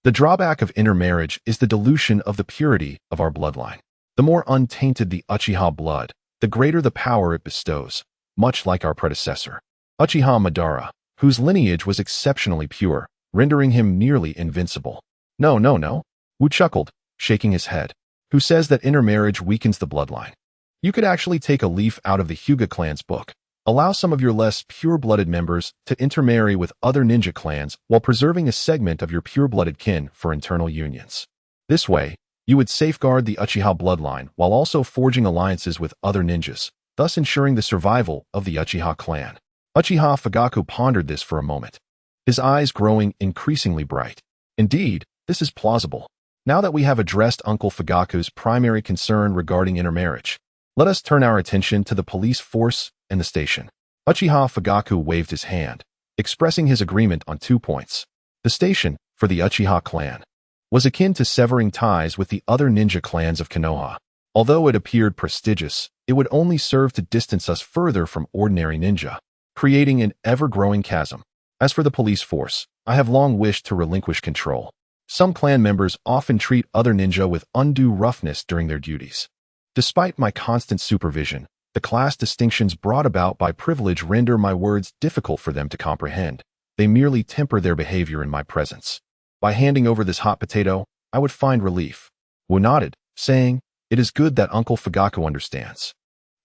"The drawback of intermarriage is the dilution of the purity of our bloodline. The more untainted the Uchiha blood, the greater the power it bestows, much like our predecessor, Uchiha Madara, whose lineage was exceptionally pure, rendering him nearly invincible." No. Wu chuckled, shaking his head. "Who says that intermarriage weakens the bloodline? You could actually take a leaf out of the Hyuga clan's book. Allow some of your less pure-blooded members to intermarry with other ninja clans while preserving a segment of your pure-blooded kin for internal unions. This way, you would safeguard the Uchiha bloodline while also forging alliances with other ninjas, thus ensuring the survival of the Uchiha clan." Uchiha Fugaku pondered this for a moment, his eyes growing increasingly bright. Indeed, this is plausible. Now that we have addressed Uncle Fugaku's primary concern regarding intermarriage, let us turn our attention to the police force and the station. Uchiha Fugaku waved his hand, expressing his agreement on 2 points. The station, for the Uchiha clan, was akin to severing ties with the other ninja clans of Konoha. Although it appeared prestigious, it would only serve to distance us further from ordinary ninja, creating an ever-growing chasm. As for the police force, I have long wished to relinquish control. Some clan members often treat other ninja with undue roughness during their duties. Despite my constant supervision, the class distinctions brought about by privilege render my words difficult for them to comprehend. They merely temper their behavior in my presence. By handing over this hot potato, I would find relief. Wu nodded, saying, "It is good that Uncle Fugaku understands.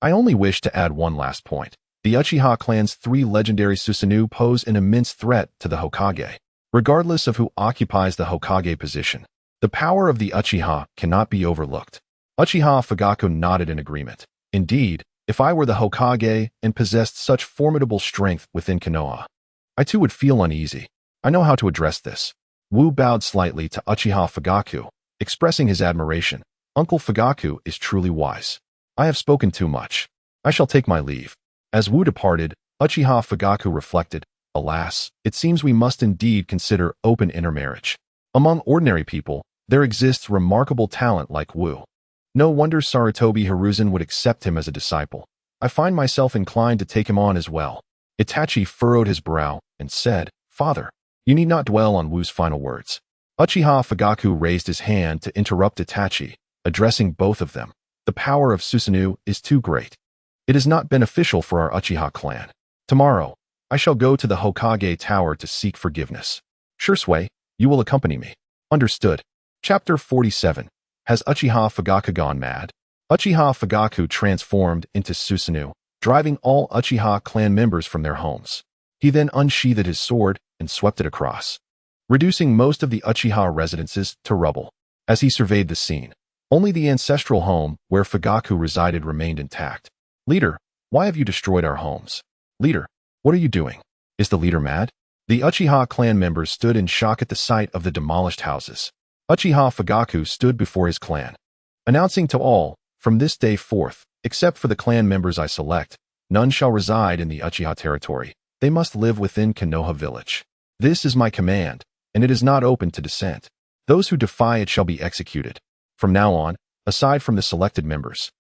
I only wish to add one last point. The Uchiha clan's 3 legendary Susanoo pose an immense threat to the Hokage. Regardless of who occupies the Hokage position, the power of the Uchiha cannot be overlooked. Uchiha Fugaku nodded in agreement. Indeed, if I were the Hokage and possessed such formidable strength within Konoha, I too would feel uneasy. I know how to address this. Wu bowed slightly to Uchiha Fugaku, expressing his admiration. Uncle Fugaku is truly wise. I have spoken too much. I shall take my leave. As Wu departed, Uchiha Fugaku reflected, alas, it seems we must indeed consider open intermarriage. Among ordinary people, there exists remarkable talent like Wu. No wonder Sarutobi Hiruzen would accept him as a disciple. I find myself inclined to take him on as well. Itachi furrowed his brow and said, Father, you need not dwell on Wu's final words. Uchiha Fugaku raised his hand to interrupt Itachi, addressing both of them. The power of Susanoo is too great. It is not beneficial for our Uchiha clan. Tomorrow, I shall go to the Hokage Tower to seek forgiveness. Shursui, you will accompany me. Understood. Chapter 47. Has Uchiha Fugaku gone mad? Uchiha Fugaku transformed into Susanoo, driving all Uchiha clan members from their homes. He then unsheathed his sword and swept it across, reducing most of the Uchiha residences to rubble. As he surveyed the scene, only the ancestral home where Fugaku resided remained intact. Leader, why have you destroyed our homes? Leader, what are you doing? Is the leader mad? The Uchiha clan members stood in shock at the sight of the demolished houses. Uchiha Fugaku stood before his clan, announcing to all, from this day forth, except for the clan members I select, none shall reside in the Uchiha territory. They must live within Konoha village. This is my command, and it is not open to dissent. Those who defy it shall be executed. From now on, aside from the selected members,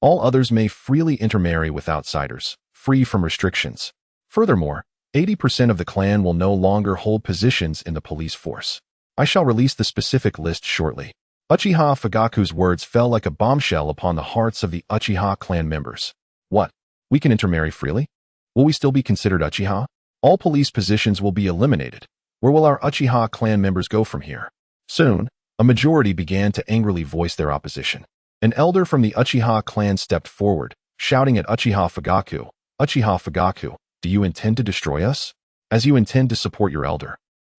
all others may freely intermarry with outsiders, free from restrictions. Furthermore, 80% of the clan will no longer hold positions in the police force. I shall release the specific list shortly. Uchiha Fugaku's words fell like a bombshell upon the hearts of the Uchiha clan members. What? We can intermarry freely? Will we still be considered Uchiha? All police positions will be eliminated. Where will our Uchiha clan members go from here? Soon, a majority began to angrily voice their opposition. An elder from the Uchiha clan stepped forward, shouting at Uchiha Fugaku, Uchiha Fugaku, do you intend to destroy us? As you intend to support your elder.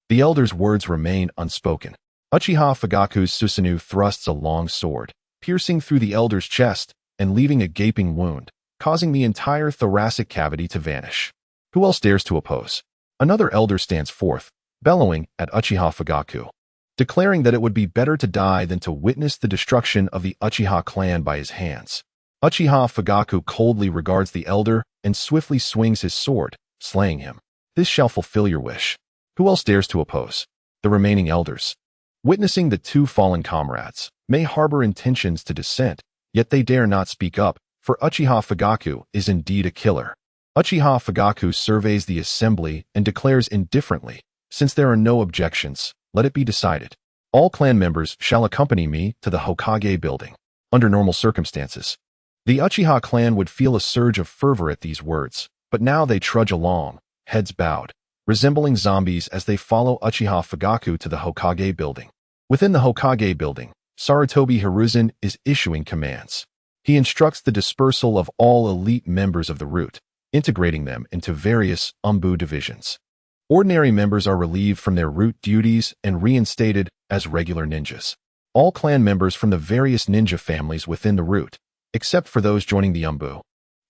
The elder's words remain unspoken. Uchiha Fugaku's Susanoo thrusts a long sword, piercing through the elder's chest and leaving a gaping wound, causing the entire thoracic cavity to vanish. Who else dares to oppose? Another elder stands forth, bellowing at Uchiha Fugaku, declaring that it would be better to die than to witness the destruction of the Uchiha clan by his hands. Uchiha Fugaku coldly regards the elder and swiftly swings his sword, slaying him. This shall fulfill your wish. Who else dares to oppose? The remaining elders, witnessing the two fallen comrades, may harbor intentions to dissent, yet they dare not speak up, for Uchiha Fugaku is indeed a killer. Uchiha Fugaku surveys the assembly and declares indifferently, since there are no objections, let it be decided. All clan members shall accompany me to the Hokage building. Under normal circumstances, the Uchiha clan would feel a surge of fervor at these words, but now they trudge along, heads bowed, resembling zombies as they follow Uchiha Fugaku to the Hokage building. Within the Hokage building, Sarutobi Hiruzen is issuing commands. He instructs the dispersal of all elite members of the root, integrating them into various Umbu divisions. Ordinary members are relieved from their root duties and reinstated as regular ninjas. All clan members from the various ninja families within the root, except for those joining the Umbu,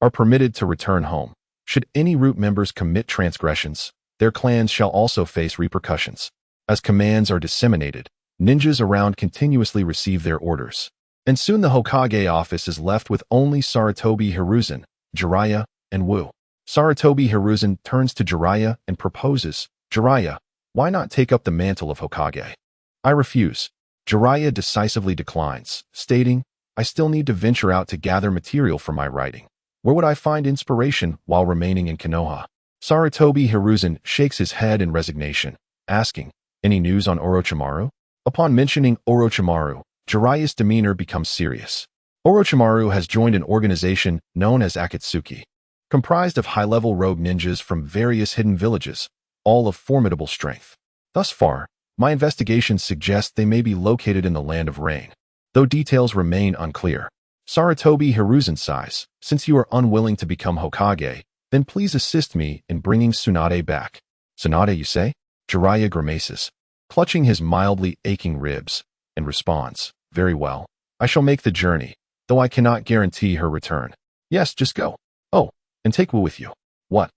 are permitted to return home. Should any root members commit transgressions, their clans shall also face repercussions. As commands are disseminated, ninjas around continuously receive their orders. And soon the Hokage office is left with only Sarutobi Hiruzen, Jiraiya, and Wu. Sarutobi Hiruzen turns to Jiraiya and proposes, Jiraiya, why not take up the mantle of Hokage? I refuse. Jiraiya decisively declines, stating, I still need to venture out to gather material for my writing. Where would I find inspiration while remaining in Konoha? Sarutobi Hiruzen shakes his head in resignation, asking, any news on Orochimaru? Upon mentioning Orochimaru, Jiraiya's demeanor becomes serious. Orochimaru has joined an organization known as Akatsuki, comprised of high-level rogue ninjas from various hidden villages, all of formidable strength. Thus far, my investigations suggest they may be located in the Land of Rain, though details remain unclear. Sarutobi Hiruzen sighs, since you are unwilling to become Hokage, Then please assist me in bringing Tsunade back. Tsunade, you say? Jiraiya grimaces, clutching his mildly aching ribs, and responds, very well. I shall make the journey, though I cannot guarantee her return. Yes, just go. Oh, and take Wu with you. What?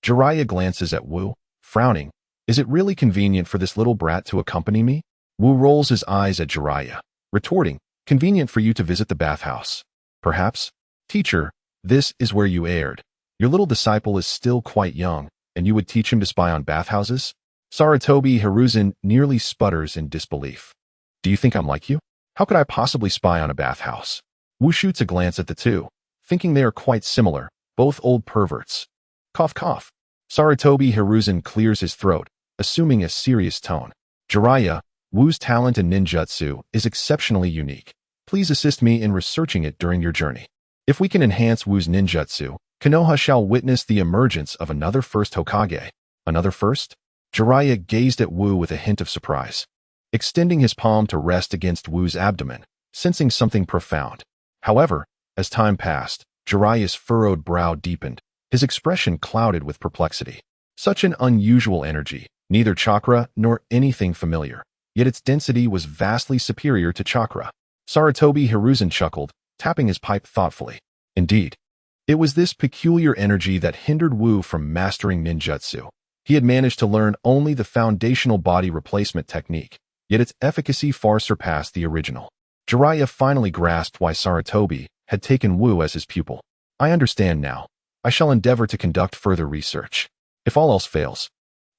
Jiraiya glances at Wu, frowning. Is it really convenient for this little brat to accompany me? Wu rolls his eyes at Jiraiya, retorting, convenient for you to visit the bathhouse. Perhaps? Teacher, this is where you erred. Your little disciple is still quite young, and you would teach him to spy on bathhouses? Sarutobi Hiruzen nearly sputters in disbelief. Do you think I'm like you? How could I possibly spy on a bathhouse? Wu shoots a glance at the two, thinking they are quite similar, both old perverts. Cough cough. Sarutobi Hiruzen clears his throat, assuming a serious tone. Jiraiya, Wu's talent in ninjutsu is exceptionally unique. Please assist me in researching it during your journey. If we can enhance Wu's ninjutsu, Konoha shall witness the emergence of another first Hokage. Another first? Jiraiya gazed at Wu with a hint of surprise, extending his palm to rest against Wu's abdomen, sensing something profound. However, as time passed, Jiraiya's furrowed brow deepened, his expression clouded with perplexity. Such an unusual energy, neither chakra nor anything familiar, yet its density was vastly superior to chakra. Sarutobi Hiruzen chuckled, tapping his pipe thoughtfully. Indeed, it was this peculiar energy that hindered Wu from mastering ninjutsu. He had managed to learn only the foundational body replacement technique, yet its efficacy far surpassed the original. Jiraiya finally grasped why Sarutobi had taken Wu as his pupil. I understand now. I shall endeavor to conduct further research. If all else fails,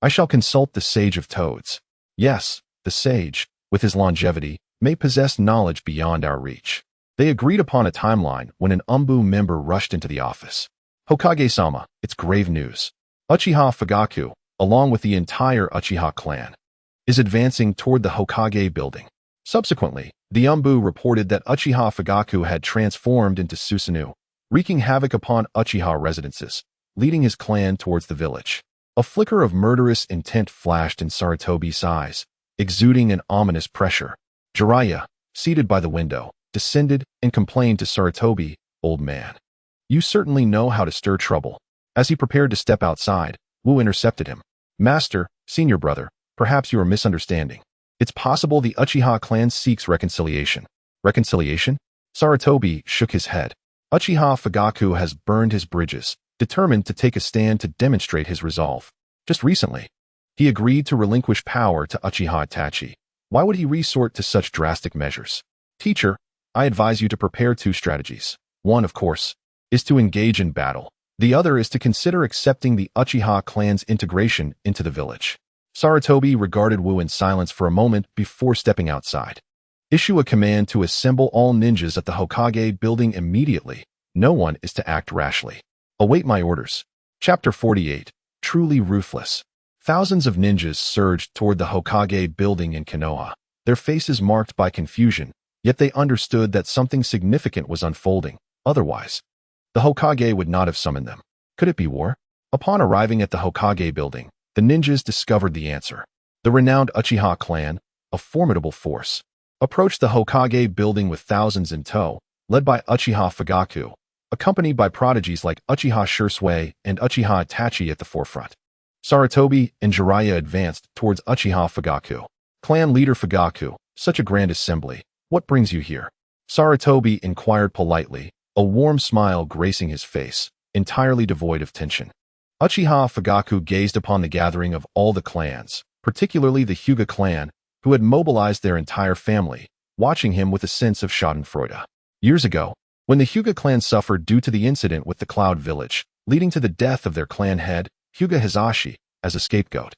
I shall consult the Sage of Toads. Yes, the Sage, with his longevity, may possess knowledge beyond our reach. They agreed upon a timeline when an Umbu member rushed into the office. Hokage-sama, it's grave news. Uchiha Fugaku, along with the entire Uchiha clan, is advancing toward the Hokage building. Subsequently, the Umbu reported that Uchiha Fugaku had transformed into Susanoo, wreaking havoc upon Uchiha residences, leading his clan towards the village. A flicker of murderous intent flashed in Sarutobi's eyes, exuding an ominous pressure. Jiraiya, seated by the window, descended and complained to Sarutobi, old man. You certainly know how to stir trouble. As he prepared to step outside, Wu intercepted him. Master, senior brother, perhaps you are misunderstanding. It's possible the Uchiha clan seeks reconciliation. Reconciliation? Sarutobi shook his head. Uchiha Fugaku has burned his bridges, determined to take a stand to demonstrate his resolve. Just recently, he agreed to relinquish power to Uchiha Itachi. Why would he resort to such drastic measures? Teacher, I advise you to prepare two strategies. One, of course, is to engage in battle. The other is to consider accepting the Uchiha clan's integration into the village. Sarutobi regarded Wu in silence for a moment before stepping outside. Issue a command to assemble all ninjas at the Hokage building immediately. No one is to act rashly. Await my orders. Chapter 48. Truly Ruthless. Thousands of ninjas surged toward the Hokage building in Konoha, their faces marked by confusion, yet they understood that something significant was unfolding. Otherwise, the Hokage would not have summoned them. Could it be war? Upon arriving at the Hokage building, the ninjas discovered the answer. The renowned Uchiha clan, a formidable force, approached the Hokage building with thousands in tow, led by Uchiha Fugaku, accompanied by prodigies like Uchiha Shursui and Uchiha Itachi at the forefront. Sarutobi and Jiraiya advanced towards Uchiha Fugaku. Clan leader Fugaku, such a grand assembly, what brings you here? Sarutobi inquired politely, a warm smile gracing his face, entirely devoid of tension. Uchiha Fugaku gazed upon the gathering of all the clans, particularly the Hyuga clan, who had mobilized their entire family, watching him with a sense of schadenfreude. Years ago, when the Hyuga clan suffered due to the incident with the Cloud Village, leading to the death of their clan head, Hyuga Hizashi, as a scapegoat,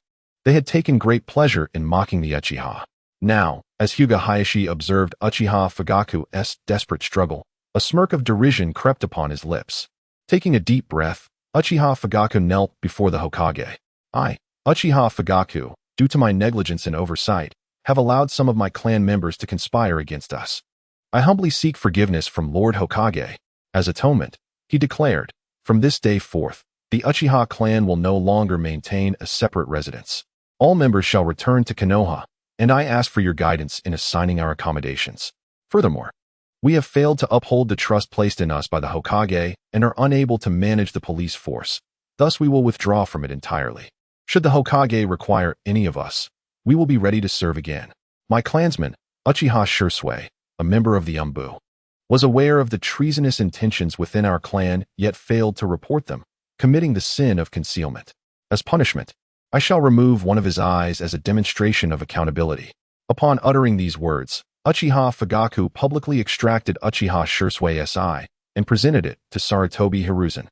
they had taken great pleasure in mocking the Uchiha. Now, as Hyuga Hayashi observed Uchiha Fugaku's desperate struggle, a smirk of derision crept upon his lips. Taking a deep breath, Uchiha Fugaku knelt before the Hokage. I, Uchiha Fugaku, due to my negligence and oversight, have allowed some of my clan members to conspire against us. I humbly seek forgiveness from Lord Hokage. As atonement, he declared, from this day forth, the Uchiha clan will no longer maintain a separate residence. All members shall return to Konoha, and I ask for your guidance in assigning our accommodations. Furthermore, we have failed to uphold the trust placed in us by the Hokage and are unable to manage the police force. Thus we will withdraw from it entirely. Should the Hokage require any of us, we will be ready to serve again. My clansman, Uchiha Shursui, a member of the Umbu, was aware of the treasonous intentions within our clan, yet failed to report them, committing the sin of concealment. As punishment, I shall remove one of his eyes as a demonstration of accountability. Upon uttering these words, Uchiha Fugaku publicly extracted Uchiha Shursui's eye and presented it to Sarutobi Hiruzen,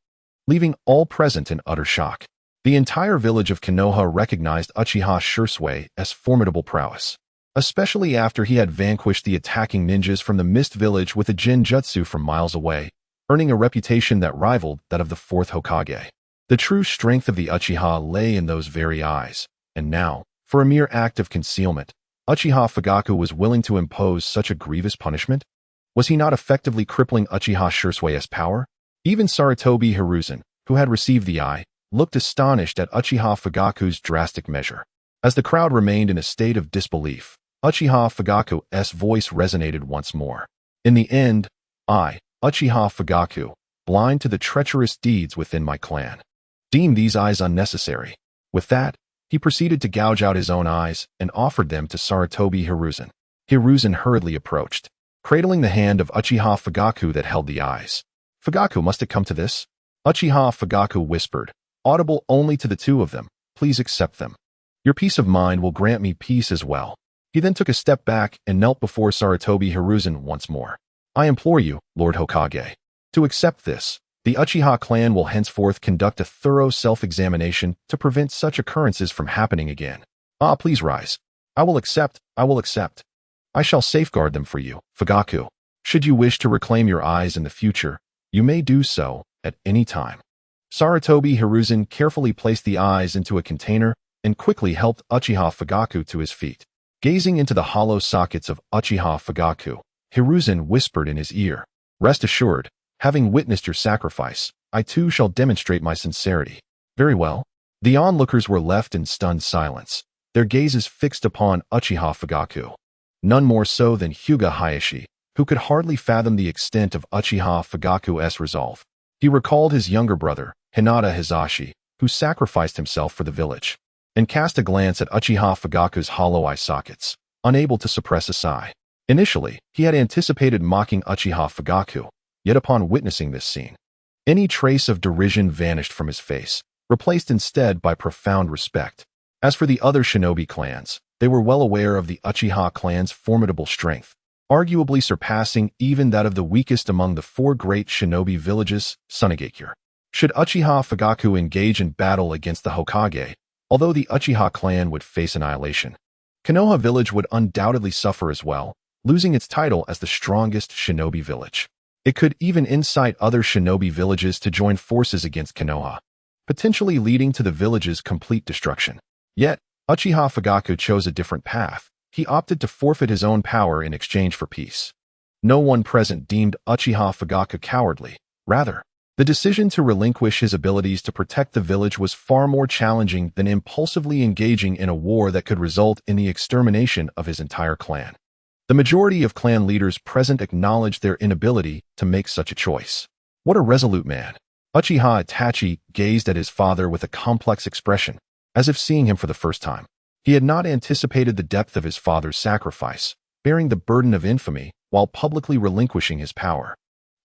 leaving all present in utter shock. The entire village of Konoha recognized Uchiha Shursui as formidable prowess, especially after he had vanquished the attacking ninjas from the Mist Village with a Genjutsu from miles away, earning a reputation that rivaled that of the fourth Hokage. The true strength of the Uchiha lay in those very eyes, and now, for a mere act of concealment, Uchiha Fugaku was willing to impose such a grievous punishment? Was he not effectively crippling Uchiha Shursui's power? Even Sarutobi Hiruzen, who had received the eye, looked astonished at Uchiha Fugaku's drastic measure. As the crowd remained in a state of disbelief, Uchiha Fugaku's voice resonated once more. In the end, I, Uchiha Fugaku, blind to the treacherous deeds within my clan, deem these eyes unnecessary. With that, he proceeded to gouge out his own eyes and offered them to Sarutobi Hiruzen. Hiruzen hurriedly approached, cradling the hand of Uchiha Fugaku that held the eyes. Fugaku, must it come to this? Uchiha Fugaku whispered, audible only to the two of them, please accept them. Your peace of mind will grant me peace as well. He then took a step back and knelt before Sarutobi Hiruzen once more. I implore you, Lord Hokage, to accept this. The Uchiha clan will henceforth conduct a thorough self-examination to prevent such occurrences from happening again. Ah, please rise. I will accept. I shall safeguard them for you, Fugaku. Should you wish to reclaim your eyes in the future, you may do so at any time. Sarutobi Hiruzen carefully placed the eyes into a container and quickly helped Uchiha Fugaku to his feet. Gazing into the hollow sockets of Uchiha Fugaku, Hiruzen whispered in his ear, rest assured, having witnessed your sacrifice, I too shall demonstrate my sincerity. Very well. The onlookers were left in stunned silence, their gazes fixed upon Uchiha Fugaku. None more so than Hyuga Hayashi, who could hardly fathom the extent of Uchiha Fugaku's resolve. He recalled his younger brother, Hinata Hizashi, who sacrificed himself for the village, and cast a glance at Uchiha Fugaku's hollow eye sockets, unable to suppress a sigh. Initially, he had anticipated mocking Uchiha Fugaku, yet upon witnessing this scene, any trace of derision vanished from his face, replaced instead by profound respect. As for the other shinobi clans, they were well aware of the Uchiha clan's formidable strength, arguably surpassing even that of the weakest among the four great shinobi villages, Sunagakure. Should Uchiha Fugaku engage in battle against the Hokage, although the Uchiha clan would face annihilation, Konoha village would undoubtedly suffer as well, losing its title as the strongest shinobi village. It could even incite other shinobi villages to join forces against Konoha, potentially leading to the village's complete destruction. Yet, Uchiha Fugaku chose a different path. He opted to forfeit his own power in exchange for peace. No one present deemed Uchiha Fugaku cowardly. Rather, the decision to relinquish his abilities to protect the village was far more challenging than impulsively engaging in a war that could result in the extermination of his entire clan. The majority of clan leaders present acknowledged their inability to make such a choice. What a resolute man. Uchiha Itachi gazed at his father with a complex expression, as if seeing him for the first time. He had not anticipated the depth of his father's sacrifice, bearing the burden of infamy while publicly relinquishing his power,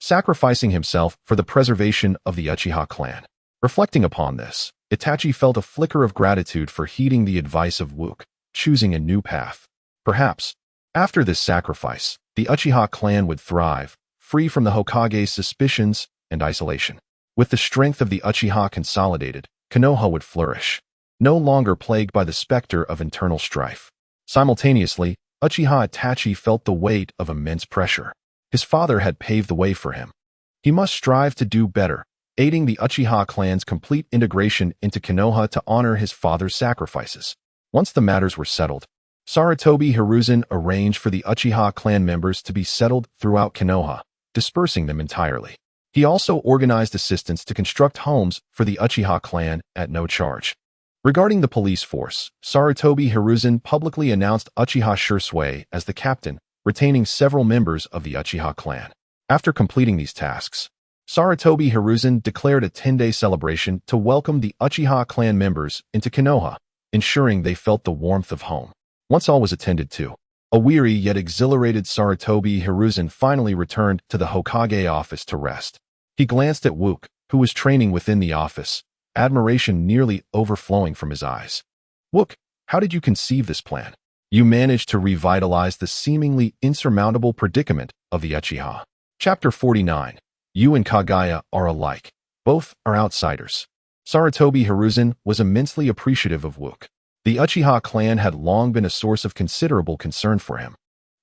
sacrificing himself for the preservation of the Uchiha clan. Reflecting upon this, Itachi felt a flicker of gratitude for heeding the advice of Wook, choosing a new path. Perhaps, after this sacrifice, the Uchiha clan would thrive, free from the Hokage's suspicions and isolation. With the strength of the Uchiha consolidated, Konoha would flourish, no longer plagued by the specter of internal strife. Simultaneously, Uchiha Itachi felt the weight of immense pressure. His father had paved the way for him. He must strive to do better, aiding the Uchiha clan's complete integration into Konoha to honor his father's sacrifices. Once the matters were settled, Sarutobi Hiruzen arranged for the Uchiha clan members to be settled throughout Konoha, dispersing them entirely. He also organized assistants to construct homes for the Uchiha clan at no charge. Regarding the police force, Sarutobi Hiruzen publicly announced Uchiha Shursui as the captain, retaining several members of the Uchiha clan. After completing these tasks, Sarutobi Hiruzen declared a 10-day celebration to welcome the Uchiha clan members into Konoha, ensuring they felt the warmth of home. Once all was attended to, a weary yet exhilarated Sarutobi Hiruzen finally returned to the Hokage office to rest. He glanced at Wook, who was training within the office, admiration nearly overflowing from his eyes. Wook, how did you conceive this plan? You managed to revitalize the seemingly insurmountable predicament of the Uchiha. Chapter 49. You and Kagaya are alike. Both are outsiders. Sarutobi Hiruzen was immensely appreciative of Wook. The Uchiha clan had long been a source of considerable concern for him,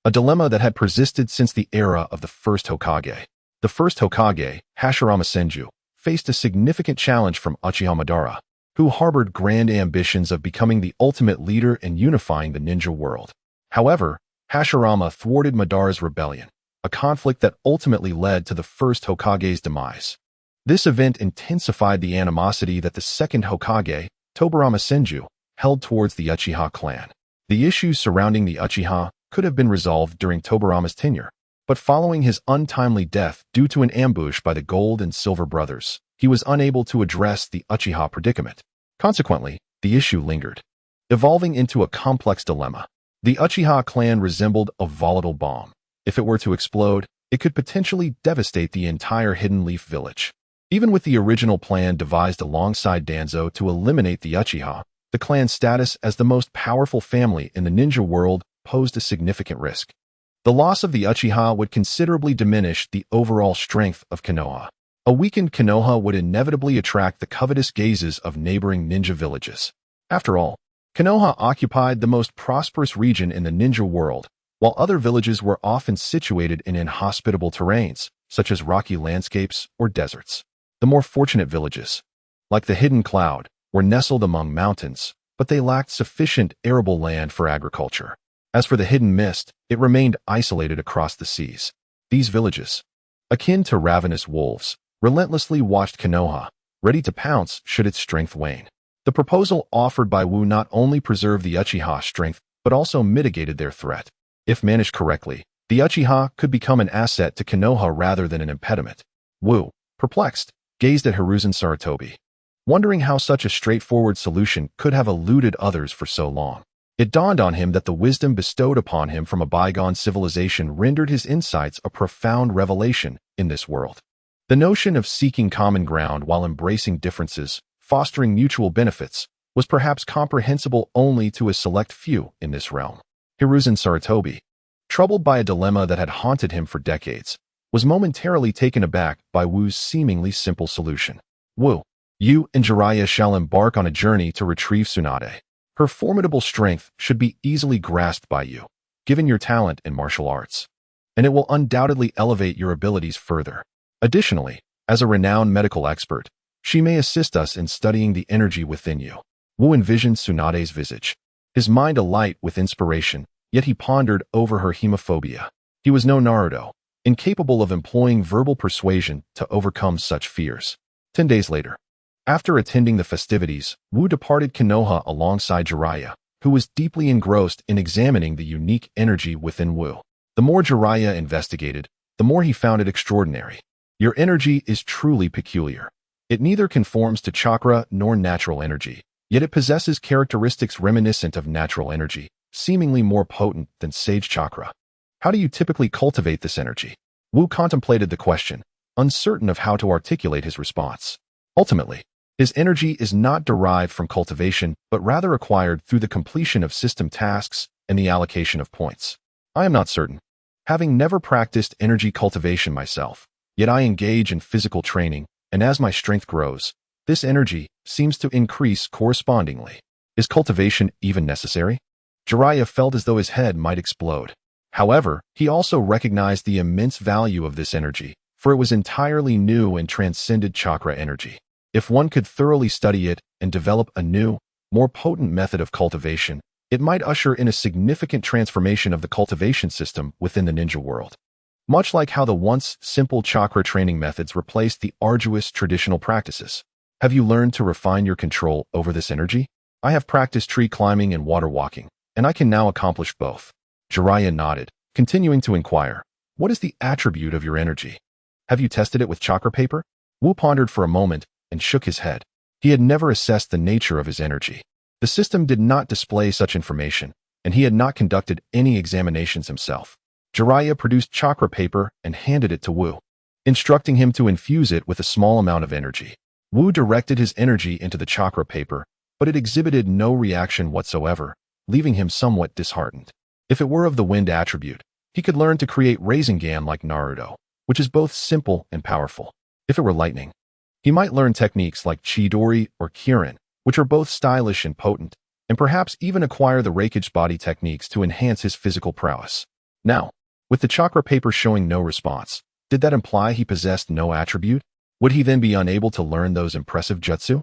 a dilemma that had persisted since the era of the first Hokage. The first Hokage, Hashirama Senju, faced a significant challenge from Uchiha Madara, who harbored grand ambitions of becoming the ultimate leader and unifying the ninja world. However, Hashirama thwarted Madara's rebellion, a conflict that ultimately led to the first Hokage's demise. This event intensified the animosity that the second Hokage, Tobirama Senju, held towards the Uchiha clan. The issues surrounding the Uchiha could have been resolved during Tobirama's tenure, but following his untimely death due to an ambush by the Gold and Silver brothers, he was unable to address the Uchiha predicament. Consequently, the issue lingered, evolving into a complex dilemma. The Uchiha clan resembled a volatile bomb. If it were to explode, it could potentially devastate the entire Hidden Leaf village. Even with the original plan devised alongside Danzo to eliminate the Uchiha, the clan's status as the most powerful family in the ninja world posed a significant risk. The loss of the Uchiha would considerably diminish the overall strength of Konoha. A weakened Konoha would inevitably attract the covetous gazes of neighboring ninja villages. After all, Konoha occupied the most prosperous region in the ninja world, while other villages were often situated in inhospitable terrains, such as rocky landscapes or deserts. The more fortunate villages, like the Hidden Cloud, were nestled among mountains, but they lacked sufficient arable land for agriculture. As for the Hidden Mist, it remained isolated across the seas. These villages, akin to ravenous wolves, relentlessly watched Konoha, ready to pounce should its strength wane. The proposal offered by Wu not only preserved the Uchiha's strength, but also mitigated their threat. If managed correctly, the Uchiha could become an asset to Konoha rather than an impediment. Wu, perplexed, gazed at Hiruzen Sarutobi, wondering how such a straightforward solution could have eluded others for so long. It dawned on him that the wisdom bestowed upon him from a bygone civilization rendered his insights a profound revelation in this world. The notion of seeking common ground while embracing differences, fostering mutual benefits, was perhaps comprehensible only to a select few in this realm. Hiruzen Sarutobi, troubled by a dilemma that had haunted him for decades, was momentarily taken aback by Wu's seemingly simple solution. Wu, you and Jiraiya shall embark on a journey to retrieve Tsunade. Her formidable strength should be easily grasped by you, given your talent in martial arts, and it will undoubtedly elevate your abilities further. Additionally, as a renowned medical expert, she may assist us in studying the energy within you. Wu envisioned Tsunade's visage, his mind alight with inspiration, yet he pondered over her hemophobia. He was no Naruto, incapable of employing verbal persuasion to overcome such fears. 10 days later, after attending the festivities, Wu departed Konoha alongside Jiraiya, who was deeply engrossed in examining the unique energy within Wu. The more Jiraiya investigated, the more he found it extraordinary. Your energy is truly peculiar. It neither conforms to chakra nor natural energy, yet it possesses characteristics reminiscent of natural energy, seemingly more potent than sage chakra. How do you typically cultivate this energy? Wu contemplated the question, uncertain of how to articulate his response. Ultimately, his energy is not derived from cultivation, but rather acquired through the completion of system tasks and the allocation of points. I am not certain. Having never practiced energy cultivation myself, yet I engage in physical training, and as my strength grows, this energy seems to increase correspondingly. Is cultivation even necessary? Jiraiya felt as though his head might explode. However, he also recognized the immense value of this energy, for it was entirely new and transcended chakra energy. If one could thoroughly study it and develop a new, more potent method of cultivation, it might usher in a significant transformation of the cultivation system within the ninja world. Much like how the once simple chakra training methods replaced the arduous traditional practices. Have you learned to refine your control over this energy? I have practiced tree climbing and water walking, and I can now accomplish both. Jiraiya nodded, continuing to inquire, what is the attribute of your energy? Have you tested it with chakra paper? Wu pondered for a moment and shook his head. He had never assessed the nature of his energy. The system did not display such information, and he had not conducted any examinations himself. Jiraiya produced chakra paper and handed it to Wu, instructing him to infuse it with a small amount of energy. Wu directed his energy into the chakra paper, but it exhibited no reaction whatsoever, leaving him somewhat disheartened. If it were of the wind attribute, he could learn to create Rasengan like Naruto, which is both simple and powerful. If it were lightning, he might learn techniques like Chidori or Kirin, which are both stylish and potent, and perhaps even acquire the Raikage body techniques to enhance his physical prowess. Now, with the chakra paper showing no response, did that imply he possessed no attribute? Would he then be unable to learn those impressive jutsu?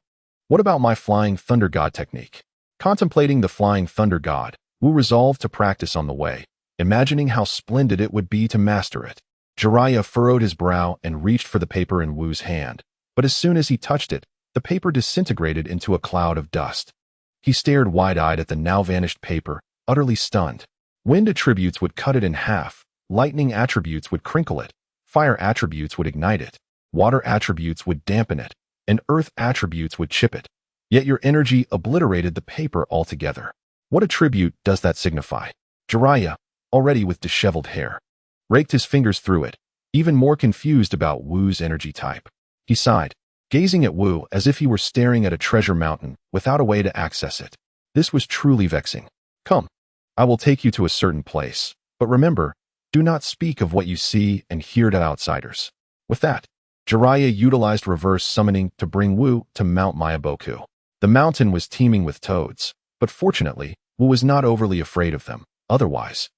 What about my Flying Thunder God technique? Contemplating the Flying Thunder God, Wu resolved to practice on the way, imagining how splendid it would be to master it. Jiraiya furrowed his brow and reached for the paper in Wu's hand, but as soon as he touched it, the paper disintegrated into a cloud of dust. He stared wide-eyed at the now-vanished paper, utterly stunned. Wind attributes would cut it in half, lightning attributes would crinkle it, fire attributes would ignite it, water attributes would dampen it, and earth attributes would chip it. Yet your energy obliterated the paper altogether. What attribute does that signify? Jiraiya, already with disheveled hair, raked his fingers through it, even more confused about Wu's energy type. He sighed, gazing at Wu as if he were staring at a treasure mountain without a way to access it. This was truly vexing. Come, I will take you to a certain place, but remember, do not speak of what you see and hear to outsiders. With that, Jiraiya utilized reverse summoning to bring Wu to Mount Mayaboku. The mountain was teeming with toads, but fortunately, Wu was not overly afraid of them. Otherwise,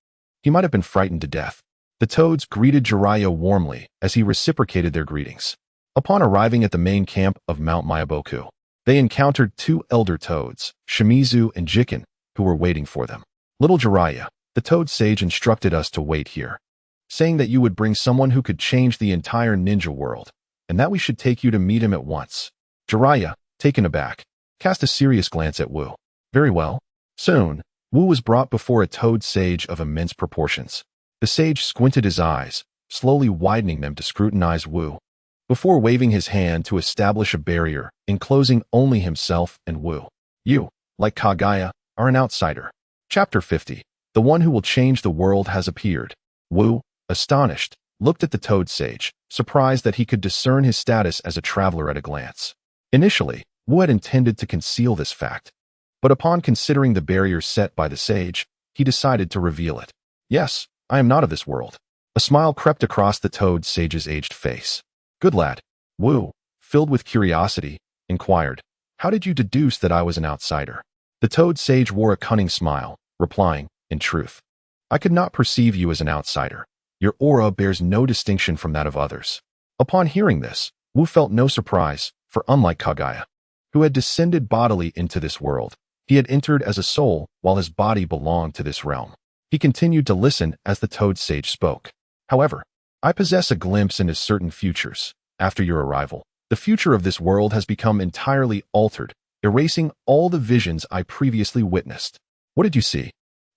he might have been frightened to death. The toads greeted Jiraiya warmly as he reciprocated their greetings. Upon arriving at the main camp of Mount Mayaboku, they encountered two elder toads, Shimizu and Jiken, who were waiting for them. Little Jiraiya, the toad sage instructed us to wait here, saying that you would bring someone who could change the entire ninja world, and that we should take you to meet him at once. Jiraiya, taken aback, cast a serious glance at Wu. Very well. Soon, Wu was brought before a toad sage of immense proportions. The sage squinted his eyes, slowly widening them to scrutinize Wu, before waving his hand to establish a barrier, enclosing only himself and Wu. You, like Kagaya, are an outsider. Chapter 50. The one who will change the world has appeared. Wu, astonished, looked at the toad sage, surprised that he could discern his status as a traveler at a glance. Initially, Wu had intended to conceal this fact, but upon considering the barrier set by the sage, he decided to reveal it. Yes, I am not of this world. A smile crept across the toad sage's aged face. Good lad. Wu, filled with curiosity, inquired, how did you deduce that I was an outsider? The toad sage wore a cunning smile, replying, in truth, I could not perceive you as an outsider. Your aura bears no distinction from that of others. Upon hearing this, Wu felt no surprise, for unlike Kagaya, who had descended bodily into this world, he had entered as a soul while his body belonged to this realm. He continued to listen as the toad sage spoke. However, I possess a glimpse into certain futures. After your arrival, the future of this world has become entirely altered, erasing all the visions I previously witnessed. What did you see?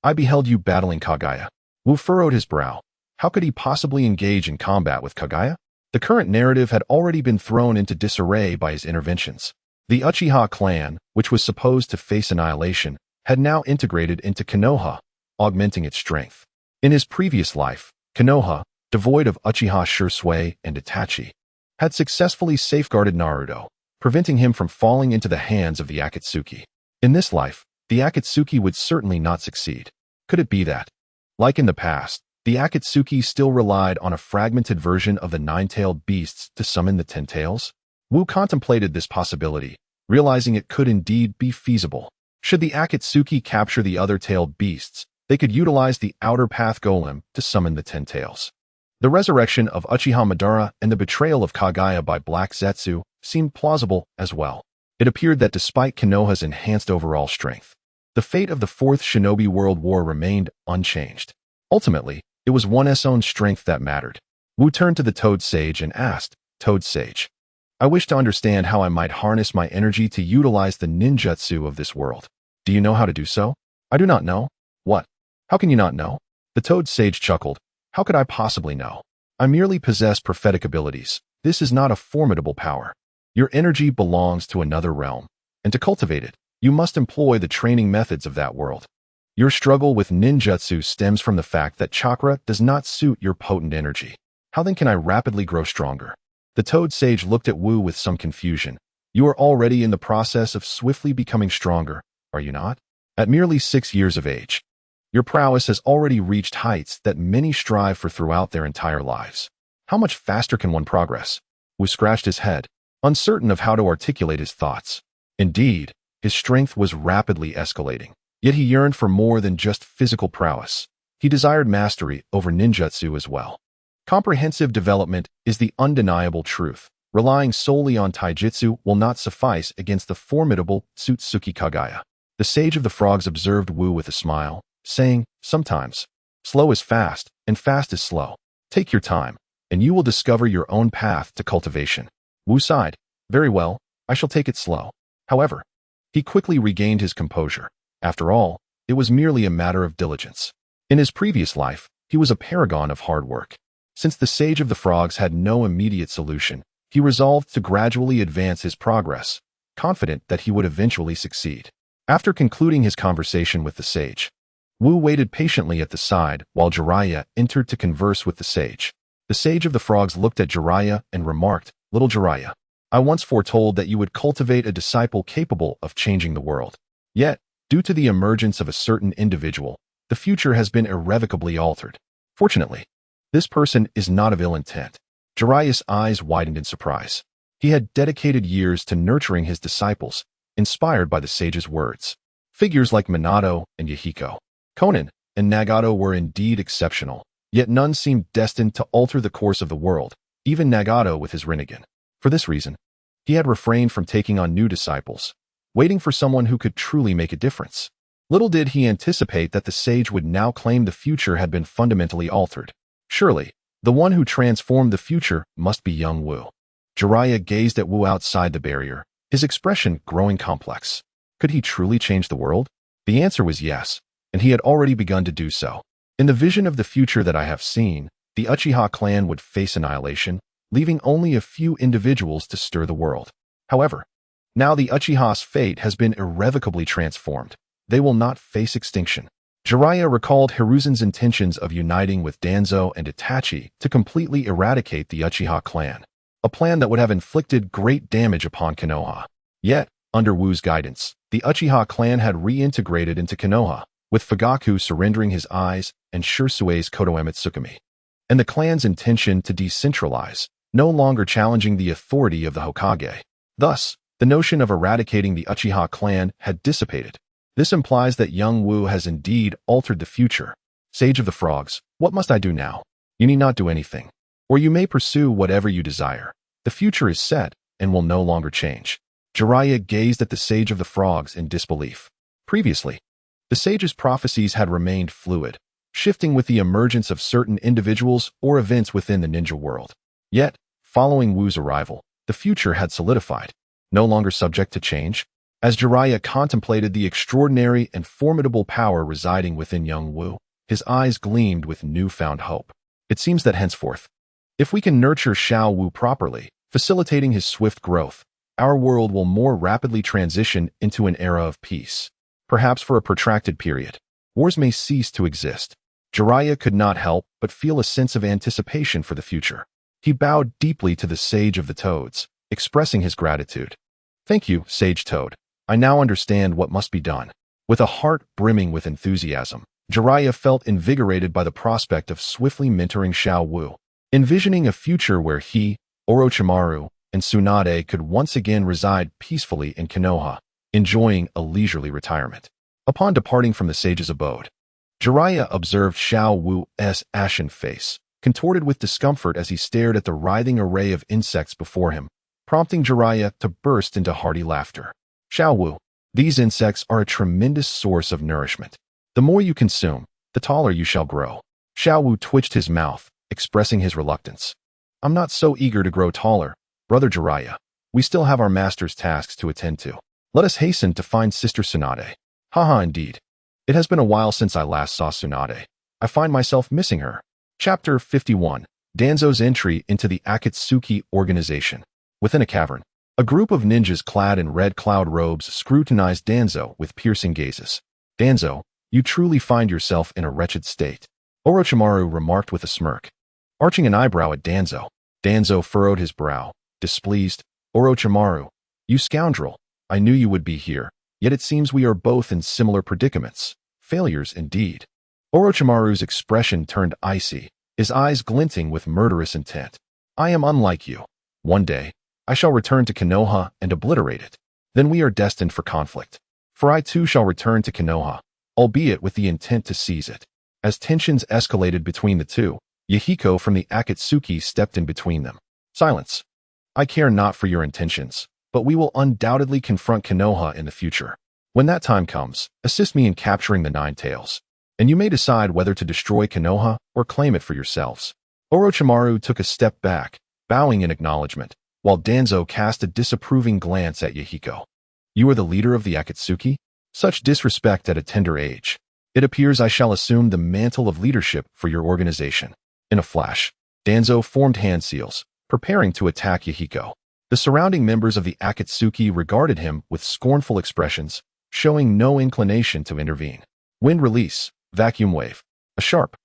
I beheld you battling Kagaya. Wu furrowed his brow. How could he possibly engage in combat with Kagaya? The current narrative had already been thrown into disarray by his interventions. The Uchiha clan, which was supposed to face annihilation, had now integrated into Konoha, augmenting its strength. In his previous life, Konoha, devoid of Uchiha Shursui and Itachi, had successfully safeguarded Naruto, preventing him from falling into the hands of the Akatsuki. In this life, the Akatsuki would certainly not succeed. Could it be that, like in the past, the Akatsuki still relied on a fragmented version of the nine-tailed beasts to summon the 10 tails? Wu contemplated this possibility, realizing it could indeed be feasible. Should the Akatsuki capture the other tailed beasts, they could utilize the outer path golem to summon the 10 tails. The resurrection of Uchiha Madara and the betrayal of Kagaya by Black Zetsu seemed plausible as well. It appeared that despite Konoha's enhanced overall strength, the fate of the Fourth Shinobi World War remained unchanged. Ultimately, it was one's own strength that mattered. Wu turned to the Toad Sage and asked, Toad Sage, I wish to understand how I might harness my energy to utilize the ninjutsu of this world. Do you know how to do so? I do not know. What? How can you not know? The Toad Sage chuckled. How could I possibly know? I merely possess prophetic abilities. This is not a formidable power. Your energy belongs to another realm, and to cultivate it, you must employ the training methods of that world. Your struggle with ninjutsu stems from the fact that chakra does not suit your potent energy. How then can I rapidly grow stronger? The Toad Sage looked at Wu with some confusion. You are already in the process of swiftly becoming stronger, are you not? At merely 6 years of age, your prowess has already reached heights that many strive for throughout their entire lives. How much faster can one progress? Wu scratched his head, uncertain of how to articulate his thoughts. Indeed, his strength was rapidly escalating. Yet he yearned for more than just physical prowess. He desired mastery over ninjutsu as well. Comprehensive development is the undeniable truth. Relying solely on taijutsu will not suffice against the formidable Tsutsuki Kagaya. The Sage of the Frogs observed Wu with a smile, saying, sometimes, slow is fast, and fast is slow. Take your time, and you will discover your own path to cultivation. Wu sighed. Very well, I shall take it slow. However, he quickly regained his composure. After all, it was merely a matter of diligence. In his previous life, he was a paragon of hard work. Since the Sage of the Frogs had no immediate solution, he resolved to gradually advance his progress, confident that he would eventually succeed. After concluding his conversation with the sage, Wu waited patiently at the side while Jiraiya entered to converse with the sage. The Sage of the Frogs looked at Jiraiya and remarked, Little Jiraiya, I once foretold that you would cultivate a disciple capable of changing the world. Yet, due to the emergence of a certain individual, the future has been irrevocably altered. Fortunately, this person is not of ill intent. Jiraiya's eyes widened in surprise. He had dedicated years to nurturing his disciples, inspired by the sage's words. Figures like Minato and Yahiko, Konan, and Nagato were indeed exceptional, yet none seemed destined to alter the course of the world, even Nagato with his Rinnegan. For this reason, he had refrained from taking on new disciples, waiting for someone who could truly make a difference. Little did he anticipate that the sage would now claim the future had been fundamentally altered. Surely, the one who transformed the future must be young Wu. Jiraiya gazed at Wu outside the barrier, his expression growing complex. Could he truly change the world? The answer was yes, and he had already begun to do so. In the vision of the future that I have seen, the Uchiha clan would face annihilation, leaving only a few individuals to stir the world. However, now the Uchiha's fate has been irrevocably transformed. They will not face extinction. Jiraiya recalled Hiruzen's intentions of uniting with Danzo and Itachi to completely eradicate the Uchiha clan, a plan that would have inflicted great damage upon Konoha. Yet, under Wu's guidance, the Uchiha clan had reintegrated into Konoha, with Fugaku surrendering his eyes and Shirsue's Kotoeme Tsukumi, and the clan's intention to decentralize, no longer challenging the authority of the Hokage. Thus, the notion of eradicating the Uchiha clan had dissipated. This implies that young Wu has indeed altered the future. Sage of the Frogs, what must I do now? You need not do anything, or you may pursue whatever you desire. The future is set and will no longer change. Jiraiya gazed at the Sage of the Frogs in disbelief. Previously, the sage's prophecies had remained fluid, shifting with the emergence of certain individuals or events within the ninja world. Yet, following Wu's arrival, the future had solidified, no longer subject to change. As Jiraiya contemplated the extraordinary and formidable power residing within young Wu, his eyes gleamed with newfound hope. It seems that henceforth, if we can nurture Xiao Wu properly, facilitating his swift growth, our world will more rapidly transition into an era of peace. Perhaps for a protracted period, wars may cease to exist. Jiraiya could not help but feel a sense of anticipation for the future. He bowed deeply to the Sage of the Toads, expressing his gratitude. Thank you, Sage Toad. I now understand what must be done. With a heart brimming with enthusiasm, Jiraiya felt invigorated by the prospect of swiftly mentoring Xiao Wu, envisioning a future where he, Orochimaru, and Tsunade could once again reside peacefully in Konoha, enjoying a leisurely retirement. Upon departing from the sage's abode, Jiraiya observed Xiao Wu's ashen face, contorted with discomfort as he stared at the writhing array of insects before him, prompting Jiraiya to burst into hearty laughter. Xiao Wu, these insects are a tremendous source of nourishment. The more you consume, the taller you shall grow. Xiao Wu twitched his mouth, expressing his reluctance. I'm not so eager to grow taller, Brother Jiraiya. We still have our master's tasks to attend to. Let us hasten to find Sister Tsunade. Haha, indeed. It has been a while since I last saw Tsunade. I find myself missing her. Chapter 51. Danzo's entry into the Akatsuki organization. Within a cavern, a group of ninjas clad in red cloud robes scrutinized Danzo with piercing gazes. Danzo, you truly find yourself in a wretched state, Orochimaru remarked with a smirk. Arching an eyebrow at Danzo, Danzo furrowed his brow, displeased. Orochimaru, you scoundrel, I knew you would be here, yet it seems we are both in similar predicaments. Failures indeed. Orochimaru's expression turned icy, his eyes glinting with murderous intent. I am unlike you. One day, I shall return to Konoha and obliterate it. Then we are destined for conflict. For I too shall return to Konoha, albeit with the intent to seize it. As tensions escalated between the two, Yahiko from the Akatsuki stepped in between them. Silence. I care not for your intentions, but we will undoubtedly confront Konoha in the future. When that time comes, assist me in capturing the Nine Tails, and you may decide whether to destroy Konoha or claim it for yourselves. Orochimaru took a step back, bowing in acknowledgement, while Danzo cast a disapproving glance at Yahiko. You are the leader of the Akatsuki? Such disrespect at a tender age. It appears I shall assume the mantle of leadership for your organization. In a flash, Danzo formed hand seals, preparing to attack Yahiko. The surrounding members of the Akatsuki regarded him with scornful expressions, showing no inclination to intervene. Wind release, vacuum wave. A sharp,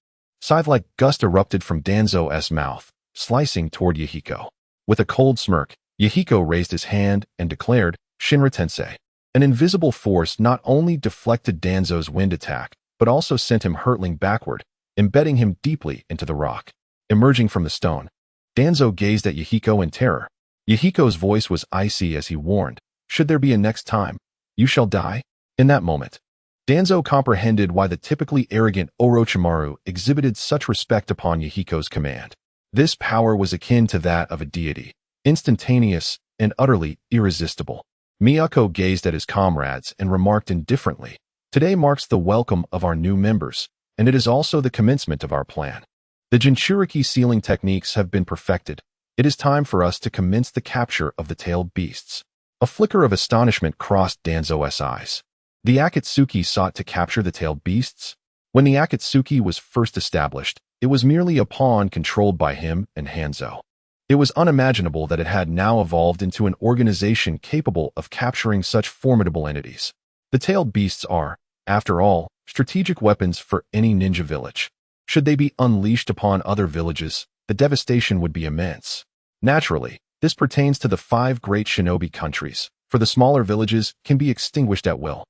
scythe-like gust erupted from Danzo's mouth, slicing toward Yahiko. With a cold smirk, Yahiko raised his hand and declared, Shinra Tensei. An invisible force not only deflected Danzo's wind attack, but also sent him hurtling backward, embedding him deeply into the rock. Emerging from the stone, Danzo gazed at Yahiko in terror. Yahiko's voice was icy as he warned, should there be a next time, you shall die. In that moment, Danzo comprehended why the typically arrogant Orochimaru exhibited such respect upon Yahiko's command. This power was akin to that of a deity, instantaneous and utterly irresistible. Miyako gazed at his comrades and remarked indifferently, today marks the welcome of our new members, and it is also the commencement of our plan. The Jinchuriki sealing techniques have been perfected. It is time for us to commence the capture of the tailed beasts. A flicker of astonishment crossed Danzo's eyes. The Akatsuki sought to capture the tailed beasts? When the Akatsuki was first established, it was merely a pawn controlled by him and Hanzo. It was unimaginable that it had now evolved into an organization capable of capturing such formidable entities. The tailed beasts are, after all, strategic weapons for any ninja village. Should they be unleashed upon other villages, the devastation would be immense. Naturally, this pertains to the 5 great shinobi countries, for the smaller villages can be extinguished at will.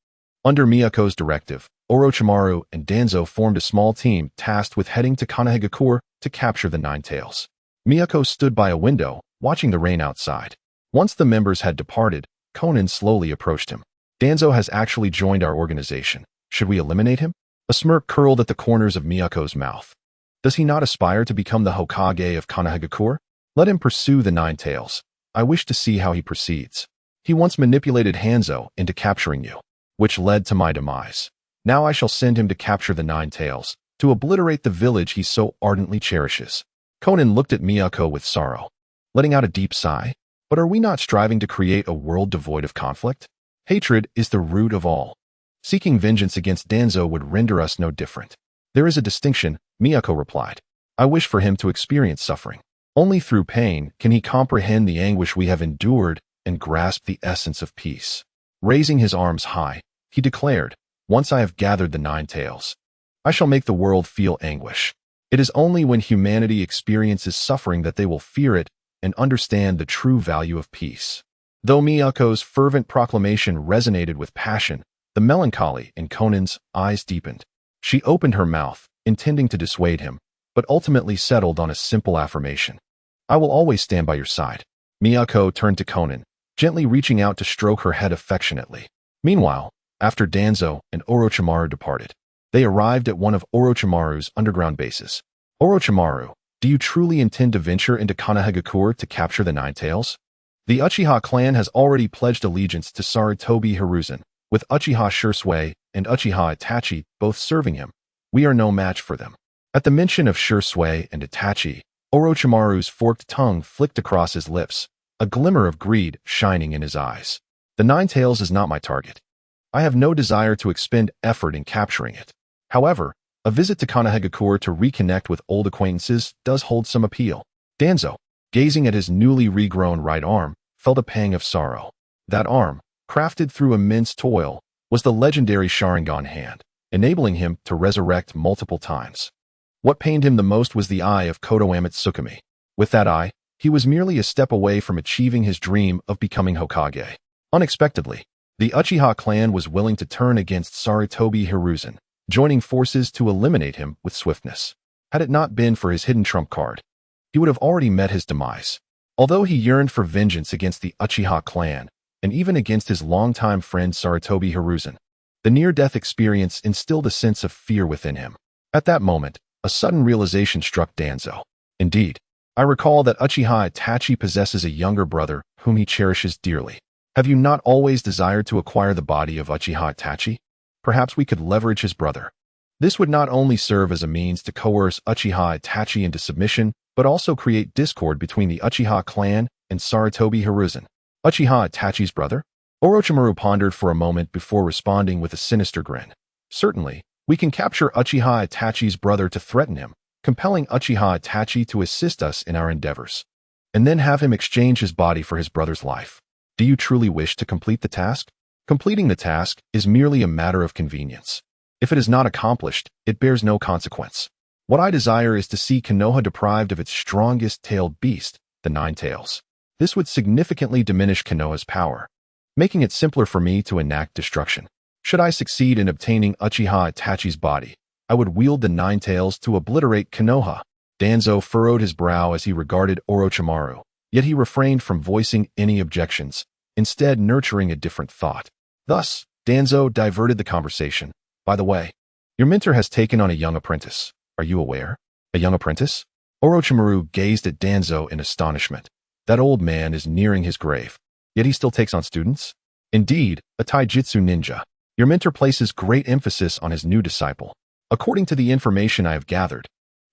Under Miyako's directive, Orochimaru and Danzo formed a small team tasked with heading to Konohagakure to capture the Nine Tails. Miyako stood by a window, watching the rain outside. Once the members had departed, Conan slowly approached him. Danzo has actually joined our organization. Should we eliminate him? A smirk curled at the corners of Miyako's mouth. Does he not aspire to become the Hokage of Konohagakure? Let him pursue the Nine Tails. I wish to see how he proceeds. He once manipulated Hanzo into capturing you, which led to my demise. Now I shall send him to capture the Nine Tails, to obliterate the village he so ardently cherishes. Conan looked at Miyako with sorrow, letting out a deep sigh. But are we not striving to create a world devoid of conflict? Hatred is the root of all. Seeking vengeance against Danzo would render us no different. There is a distinction, Miyako replied. I wish for him to experience suffering. Only through pain can he comprehend the anguish we have endured and grasp the essence of peace. Raising his arms high, he declared, once I have gathered the Nine Tails, I shall make the world feel anguish. It is only when humanity experiences suffering that they will fear it and understand the true value of peace. Though Miyako's fervent proclamation resonated with passion, the melancholy in Conan's eyes deepened. She opened her mouth, intending to dissuade him, but ultimately settled on a simple affirmation. I will always stand by your side. Miyako turned to Conan, gently reaching out to stroke her head affectionately. Meanwhile, after Danzo and Orochimaru departed, they arrived at one of Orochimaru's underground bases. Orochimaru, do you truly intend to venture into Konohagakure to capture the Nine Tails? The Uchiha clan has already pledged allegiance to Sarutobi Hiruzen, with Uchiha Shursui and Uchiha Itachi both serving him. We are no match for them. At the mention of Shursui and Itachi, Orochimaru's forked tongue flicked across his lips, a glimmer of greed shining in his eyes. The Nine Tails is not my target. I have no desire to expend effort in capturing it. However, a visit to Konohagakure to reconnect with old acquaintances does hold some appeal. Danzo, gazing at his newly regrown right arm, felt a pang of sorrow. That arm, crafted through immense toil, was the legendary Sharingan hand, enabling him to resurrect multiple times. What pained him the most was the eye of Kotoame Tsukumi. With that eye, he was merely a step away from achieving his dream of becoming Hokage. Unexpectedly, the Uchiha clan was willing to turn against Sarutobi Hiruzen, joining forces to eliminate him with swiftness. Had it not been for his hidden trump card, he would have already met his demise. Although he yearned for vengeance against the Uchiha clan, and even against his longtime friend Sarutobi Hiruzen, the near-death experience instilled a sense of fear within him. At that moment, a sudden realization struck Danzo. Indeed, I recall that Uchiha Itachi possesses a younger brother whom he cherishes dearly. Have you not always desired to acquire the body of Uchiha Itachi? Perhaps we could leverage his brother. This would not only serve as a means to coerce Uchiha Itachi into submission, but also create discord between the Uchiha clan and Sarutobi Hiruzen. Uchiha Itachi's brother? Orochimaru pondered for a moment before responding with a sinister grin. Certainly, we can capture Uchiha Itachi's brother to threaten him, compelling Uchiha Itachi to assist us in our endeavors, and then have him exchange his body for his brother's life. Do you truly wish to complete the task? Completing the task is merely a matter of convenience. If it is not accomplished, it bears no consequence. What I desire is to see Konoha deprived of its strongest tailed beast, the Nine Tails. This would significantly diminish Konoha's power, making it simpler for me to enact destruction. Should I succeed in obtaining Uchiha Itachi's body, I would wield the Nine Tails to obliterate Konoha. Danzo furrowed his brow as he regarded Orochimaru, yet he refrained from voicing any objections, instead nurturing a different thought. Thus, Danzo diverted the conversation. By the way, your mentor has taken on a young apprentice. Are you aware? A young apprentice? Orochimaru gazed at Danzo in astonishment. That old man is nearing his grave, yet he still takes on students? Indeed, a taijutsu ninja. Your mentor places great emphasis on his new disciple. According to the information I have gathered,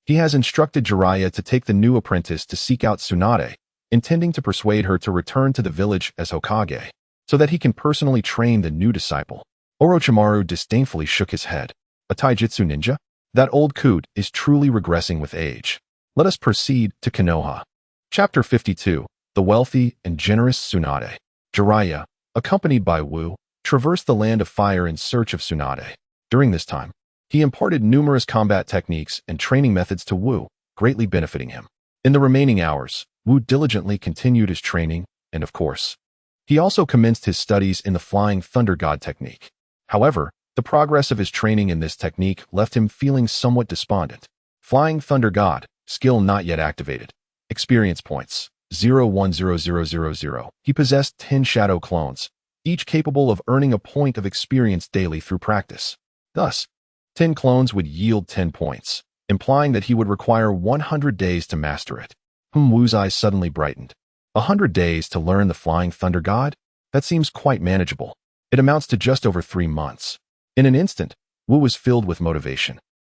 he has instructed Jiraiya to take the new apprentice to seek out Tsunade, intending to persuade her to return to the village as Hokage, so that he can personally train the new disciple. Orochimaru disdainfully shook his head. A taijutsu ninja? That old coot is truly regressing with age. Let us proceed to Konoha. Chapter 52. The Wealthy and Generous Tsunade. Jiraiya, accompanied by Wu, traversed the land of fire in search of Tsunade. During this time, he imparted numerous combat techniques and training methods to Wu, greatly benefiting him. In the remaining hours, Wu diligently continued his training, and of course, he also commenced his studies in the Flying Thunder God technique. However, the progress of his training in this technique left him feeling somewhat despondent. Flying Thunder God, skill not yet activated. Experience points, 0100000. He possessed 10 shadow clones, each capable of earning a point of experience daily through practice. Thus, 10 clones would yield 10 points, implying that he would require 100 days to master it. Wu's eyes suddenly brightened. 100 days to learn the Flying Thunder God? That seems quite manageable. It amounts to just over 3 months. In an instant, Wu was filled with motivation,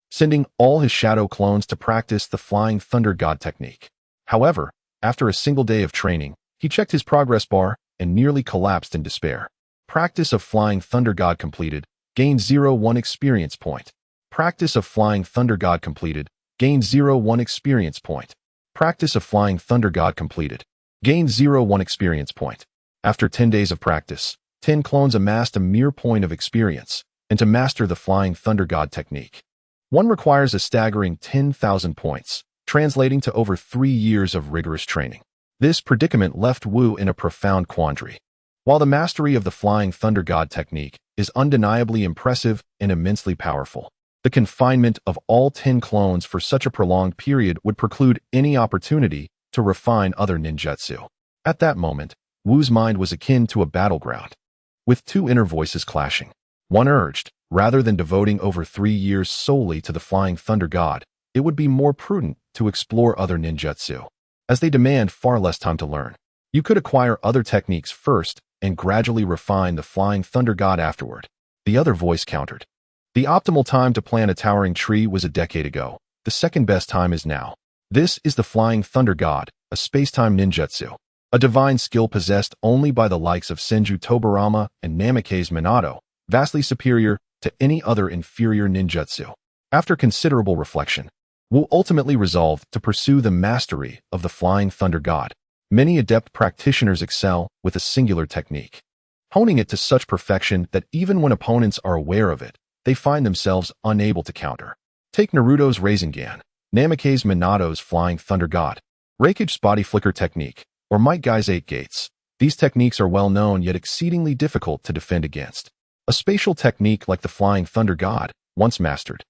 sending all his shadow clones to practice the Flying Thunder God technique. However, after a single day of training, he checked his progress bar and nearly collapsed in despair. Practice of Flying Thunder God completed. Gain 0-1 experience point. Practice of Flying Thunder God completed. Gain 0-1 experience point. Practice of Flying Thunder God completed. Gain 0-1 experience point. After 10 days of practice, 10 clones amassed a mere point of experience, and to master the Flying Thunder God technique, one requires a staggering 10,000 points, translating to over 3 years of rigorous training. This predicament left Wu in a profound quandary. While the mastery of the Flying Thunder God technique is undeniably impressive and immensely powerful, the confinement of all 10 clones for such a prolonged period would preclude any opportunity to refine other ninjutsu. At that moment, Wu's mind was akin to a battleground, with two inner voices clashing. One urged, rather than devoting over 3 years solely to the Flying Thunder God, it would be more prudent to explore other ninjutsu, as they demand far less time to learn. You could acquire other techniques first and gradually refine the Flying Thunder God afterward. The other voice countered. The optimal time to plant a towering tree was a decade ago. The second best time is now. This is the Flying Thunder God, a space-time ninjutsu, a divine skill possessed only by the likes of Senju Tobarama and Namikaze Minato, vastly superior to any other inferior ninjutsu. After considerable reflection, Wu ultimately resolved to pursue the mastery of the Flying Thunder God. Many adept practitioners excel with a singular technique, honing it to such perfection that even when opponents are aware of it, they find themselves unable to counter. Take Naruto's Rasengan, Namake's Minato's Flying Thunder God, Raikage's Body Flicker technique, or Might Guy's 8 Gates. These techniques are well known yet exceedingly difficult to defend against. A spatial technique like the Flying Thunder God, once mastered,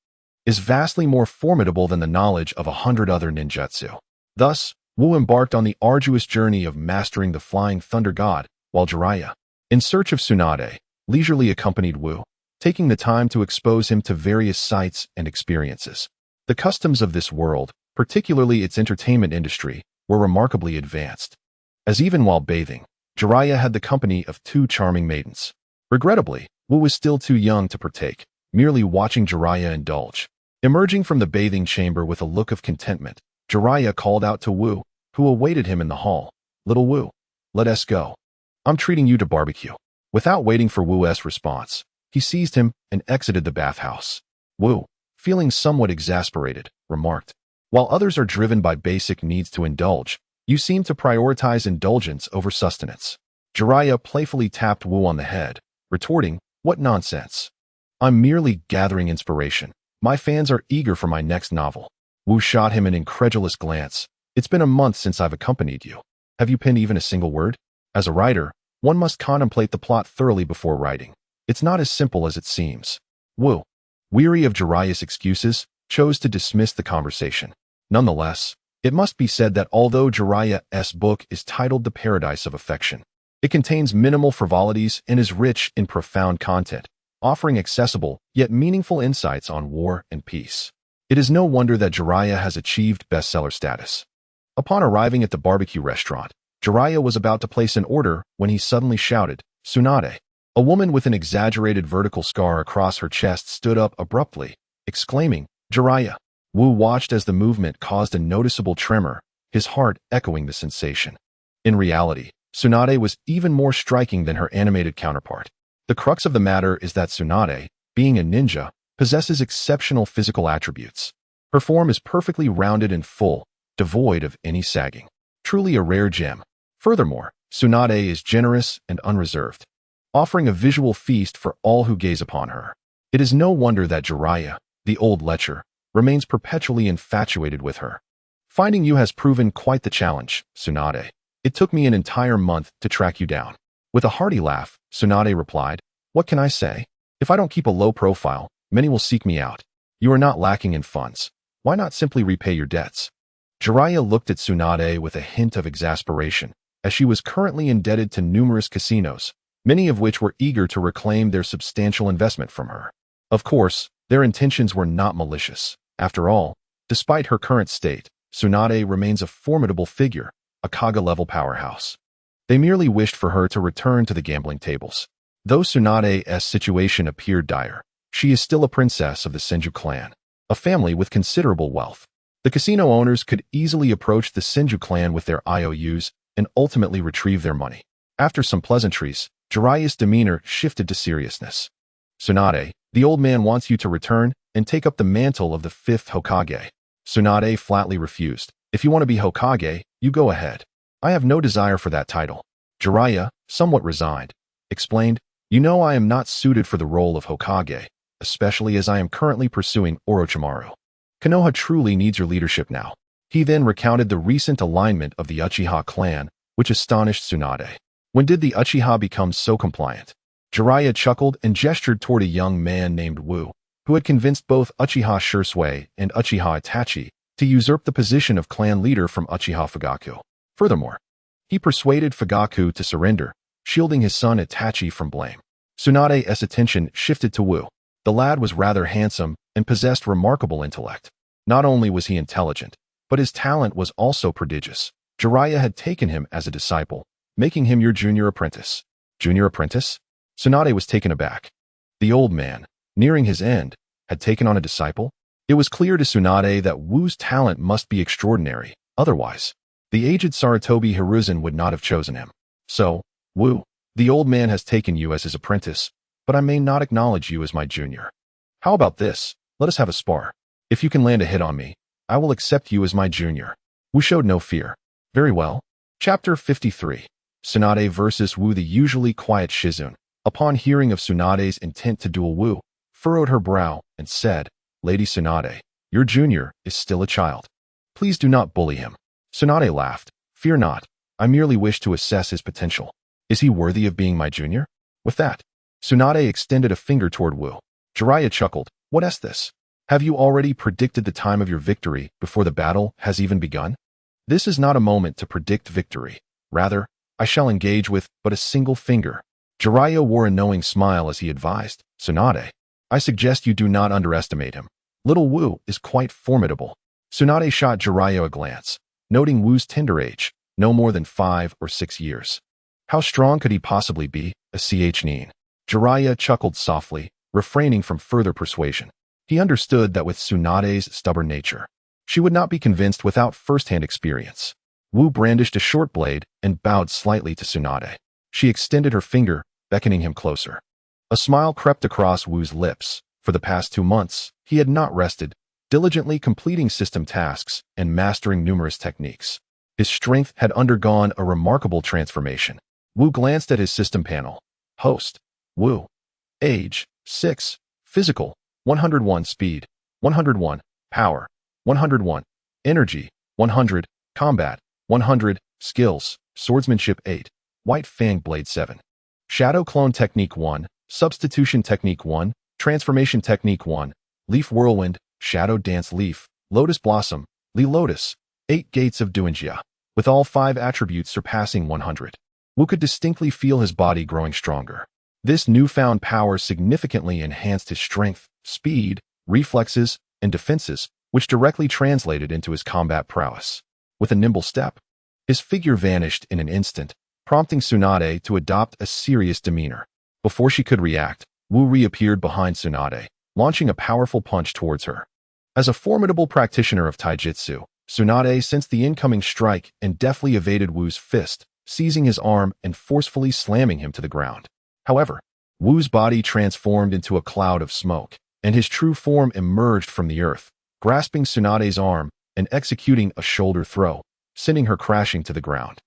is vastly more formidable than the knowledge of 100 other ninjutsu. Thus, Wu embarked on the arduous journey of mastering the Flying Thunder God, while Jiraiya, in search of Tsunade, leisurely accompanied Wu, taking the time to expose him to various sights and experiences. The customs of this world, particularly its entertainment industry, were remarkably advanced, as even while bathing, Jiraiya had the company of 2 charming maidens. Regrettably, Wu was still too young to partake, merely watching Jiraiya indulge. Emerging from the bathing chamber with a look of contentment, Jiraiya called out to Wu, who awaited him in the hall. "Little Wu, let us go. I'm treating you to barbecue." Without waiting for Wu's response, he seized him and exited the bathhouse. Wu, feeling somewhat exasperated, remarked, "While others are driven by basic needs to indulge, you seem to prioritize indulgence over sustenance." Jiraiya playfully tapped Wu on the head, retorting, "What nonsense. I'm merely gathering inspiration. My fans are eager for my next novel." Wu shot him an incredulous glance. "It's been a month since I've accompanied you. Have you penned even a single word? As a writer, one must contemplate the plot thoroughly before writing. It's not as simple as it seems." Wu, weary of Jiraiya's excuses, chose to dismiss the conversation. Nonetheless, it must be said that although Jiraiya's book is titled The Paradise of Affection, it contains minimal frivolities and is rich in profound content, offering accessible yet meaningful insights on war and peace. It is no wonder that Jiraiya has achieved bestseller status. Upon arriving at the barbecue restaurant, Jiraiya was about to place an order when he suddenly shouted, "Tsunade!" A woman with an exaggerated vertical scar across her chest stood up abruptly, exclaiming, "Jiraiya!" Wu watched as the movement caused a noticeable tremor, his heart echoing the sensation. In reality, Tsunade was even more striking than her animated counterpart. The crux of the matter is that Tsunade, being a ninja, possesses exceptional physical attributes. Her form is perfectly rounded and full, devoid of any sagging. Truly a rare gem. Furthermore, Tsunade is generous and unreserved, offering a visual feast for all who gaze upon her. It is no wonder that Jiraiya, the old lecher, remains perpetually infatuated with her. "Finding you has proven quite the challenge, Tsunade. It took me an entire month to track you down." With a hearty laugh, Tsunade replied, "What can I say? If I don't keep a low profile, many will seek me out. You are not lacking in funds. Why not simply repay your debts?" Jiraiya looked at Tsunade with a hint of exasperation, as she was currently indebted to numerous casinos, many of which were eager to reclaim their substantial investment from her. Of course, their intentions were not malicious. After all, despite her current state, Tsunade remains a formidable figure, a Kaga-level powerhouse. They merely wished for her to return to the gambling tables. Though Tsunade's situation appeared dire, she is still a princess of the Senju clan, a family with considerable wealth. The casino owners could easily approach the Senju clan with their IOUs and ultimately retrieve their money. After some pleasantries, Jiraiya's demeanor shifted to seriousness. "Tsunade, the old man wants you to return and take up the mantle of the 5th Hokage." Tsunade flatly refused. "If you want to be Hokage, you go ahead. I have no desire for that title." Jiraiya, somewhat resigned, explained, "You know I am not suited for the role of Hokage, especially as I am currently pursuing Orochimaru. Konoha truly needs your leadership now." He then recounted the recent alignment of the Uchiha clan, which astonished Tsunade. When did the Uchiha become so compliant? Jiraiya chuckled and gestured toward a young man named Wu, who had convinced both Uchiha Shisui and Uchiha Itachi to usurp the position of clan leader from Uchiha Fugaku. Furthermore, he persuaded Fugaku to surrender, shielding his son Itachi from blame. Tsunade's attention shifted to Wu. The lad was rather handsome and possessed remarkable intellect. Not only was he intelligent, but his talent was also prodigious. Jiraiya had taken him as a disciple, making him your junior apprentice. Junior apprentice? Tsunade was taken aback. The old man, nearing his end, had taken on a disciple? It was clear to Tsunade that Wu's talent must be extraordinary, otherwise, the aged Sarutobi Hiruzen would not have chosen him. "So, Wu, the old man has taken you as his apprentice, but I may not acknowledge you as my junior. How about this? Let us have a spar. If you can land a hit on me, I will accept you as my junior. Wu showed no fear. Very well. Chapter 53. Tsunade versus Wu. The usually quiet Shizune, upon hearing of Tsunade's intent to duel Wu, furrowed her brow and said, Lady Tsunade, your junior is still a child. Please do not bully him. Tsunade laughed. Fear not. I merely wish to assess his potential. Is he worthy of being my junior? With that, Tsunade extended a finger toward Wu. Jiraiya chuckled. What is this? Have you already predicted the time of your victory before the battle has even begun? This is not a moment to predict victory. Rather, I shall engage with but a single finger. Jiraiya wore a knowing smile as he advised, Tsunade, I suggest you do not underestimate him. Little Wu is quite formidable. Tsunade shot Jiraiya a glance, noting Wu's tender age, no more than 5 or 6 years. How strong could he possibly be, a nin? Jiraiya chuckled softly, refraining from further persuasion. He understood that with Tsunade's stubborn nature, she would not be convinced without first-hand experience. Wu brandished a short blade and bowed slightly to Tsunade. She extended her finger, beckoning him closer. A smile crept across Wu's lips. For the past 2 months, he had not rested, diligently completing system tasks and mastering numerous techniques. His strength had undergone a remarkable transformation. Wu glanced at his system panel. Host. Wu. Age. 6. Physical. 101 speed. 101. Power. 101. Energy. 100. Combat. 100. Skills. Swordsmanship 8. White Fang Blade 7. Shadow Clone Technique 1. Substitution Technique 1. Transformation Technique 1. Leaf Whirlwind. Shadow Dance Leaf. Lotus Blossom. Li Lotus. 8 Gates of Duinjia. With all 5 attributes surpassing 100. Wu could distinctly feel his body growing stronger. This newfound power significantly enhanced his strength, speed, reflexes, and defenses, which directly translated into his combat prowess. With a nimble step, his figure vanished in an instant, prompting Tsunade to adopt a serious demeanor. Before she could react, Wu reappeared behind Tsunade, launching a powerful punch towards her. As a formidable practitioner of taijutsu, Tsunade sensed the incoming strike and deftly evaded Wu's fist, seizing his arm and forcefully slamming him to the ground. However, Wu's body transformed into a cloud of smoke, and his true form emerged from the earth, grasping Tsunade's arm and executing a shoulder throw, sending her crashing to the ground.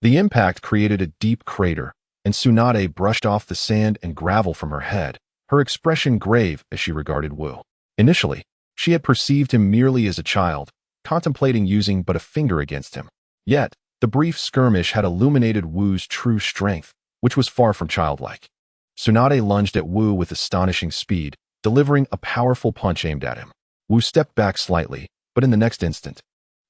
The impact created a deep crater, and Tsunade brushed off the sand and gravel from her head, her expression grave as she regarded Wu. Initially, she had perceived him merely as a child, contemplating using but a finger against him. Yet, the brief skirmish had illuminated Wu's true strength, which was far from childlike. Tsunade lunged at Wu with astonishing speed, delivering a powerful punch aimed at him. Wu stepped back slightly, but in the next instant,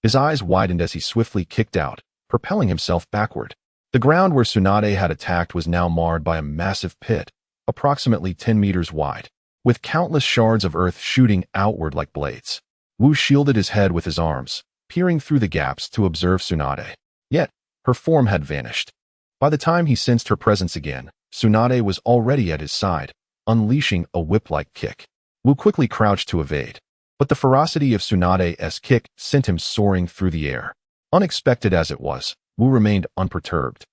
his eyes widened as he swiftly kicked out, propelling himself backward. The ground where Tsunade had attacked was now marred by a massive pit, approximately 10 meters wide, with countless shards of earth shooting outward like blades. Wu shielded his head with his arms, peering through the gaps to observe Tsunade. Yet, her form had vanished. By the time he sensed her presence again, Tsunade was already at his side, unleashing a whip-like kick. Wu quickly crouched to evade, but the ferocity of Tsunade's kick sent him soaring through the air. Unexpected as it was, Wu remained unperturbed,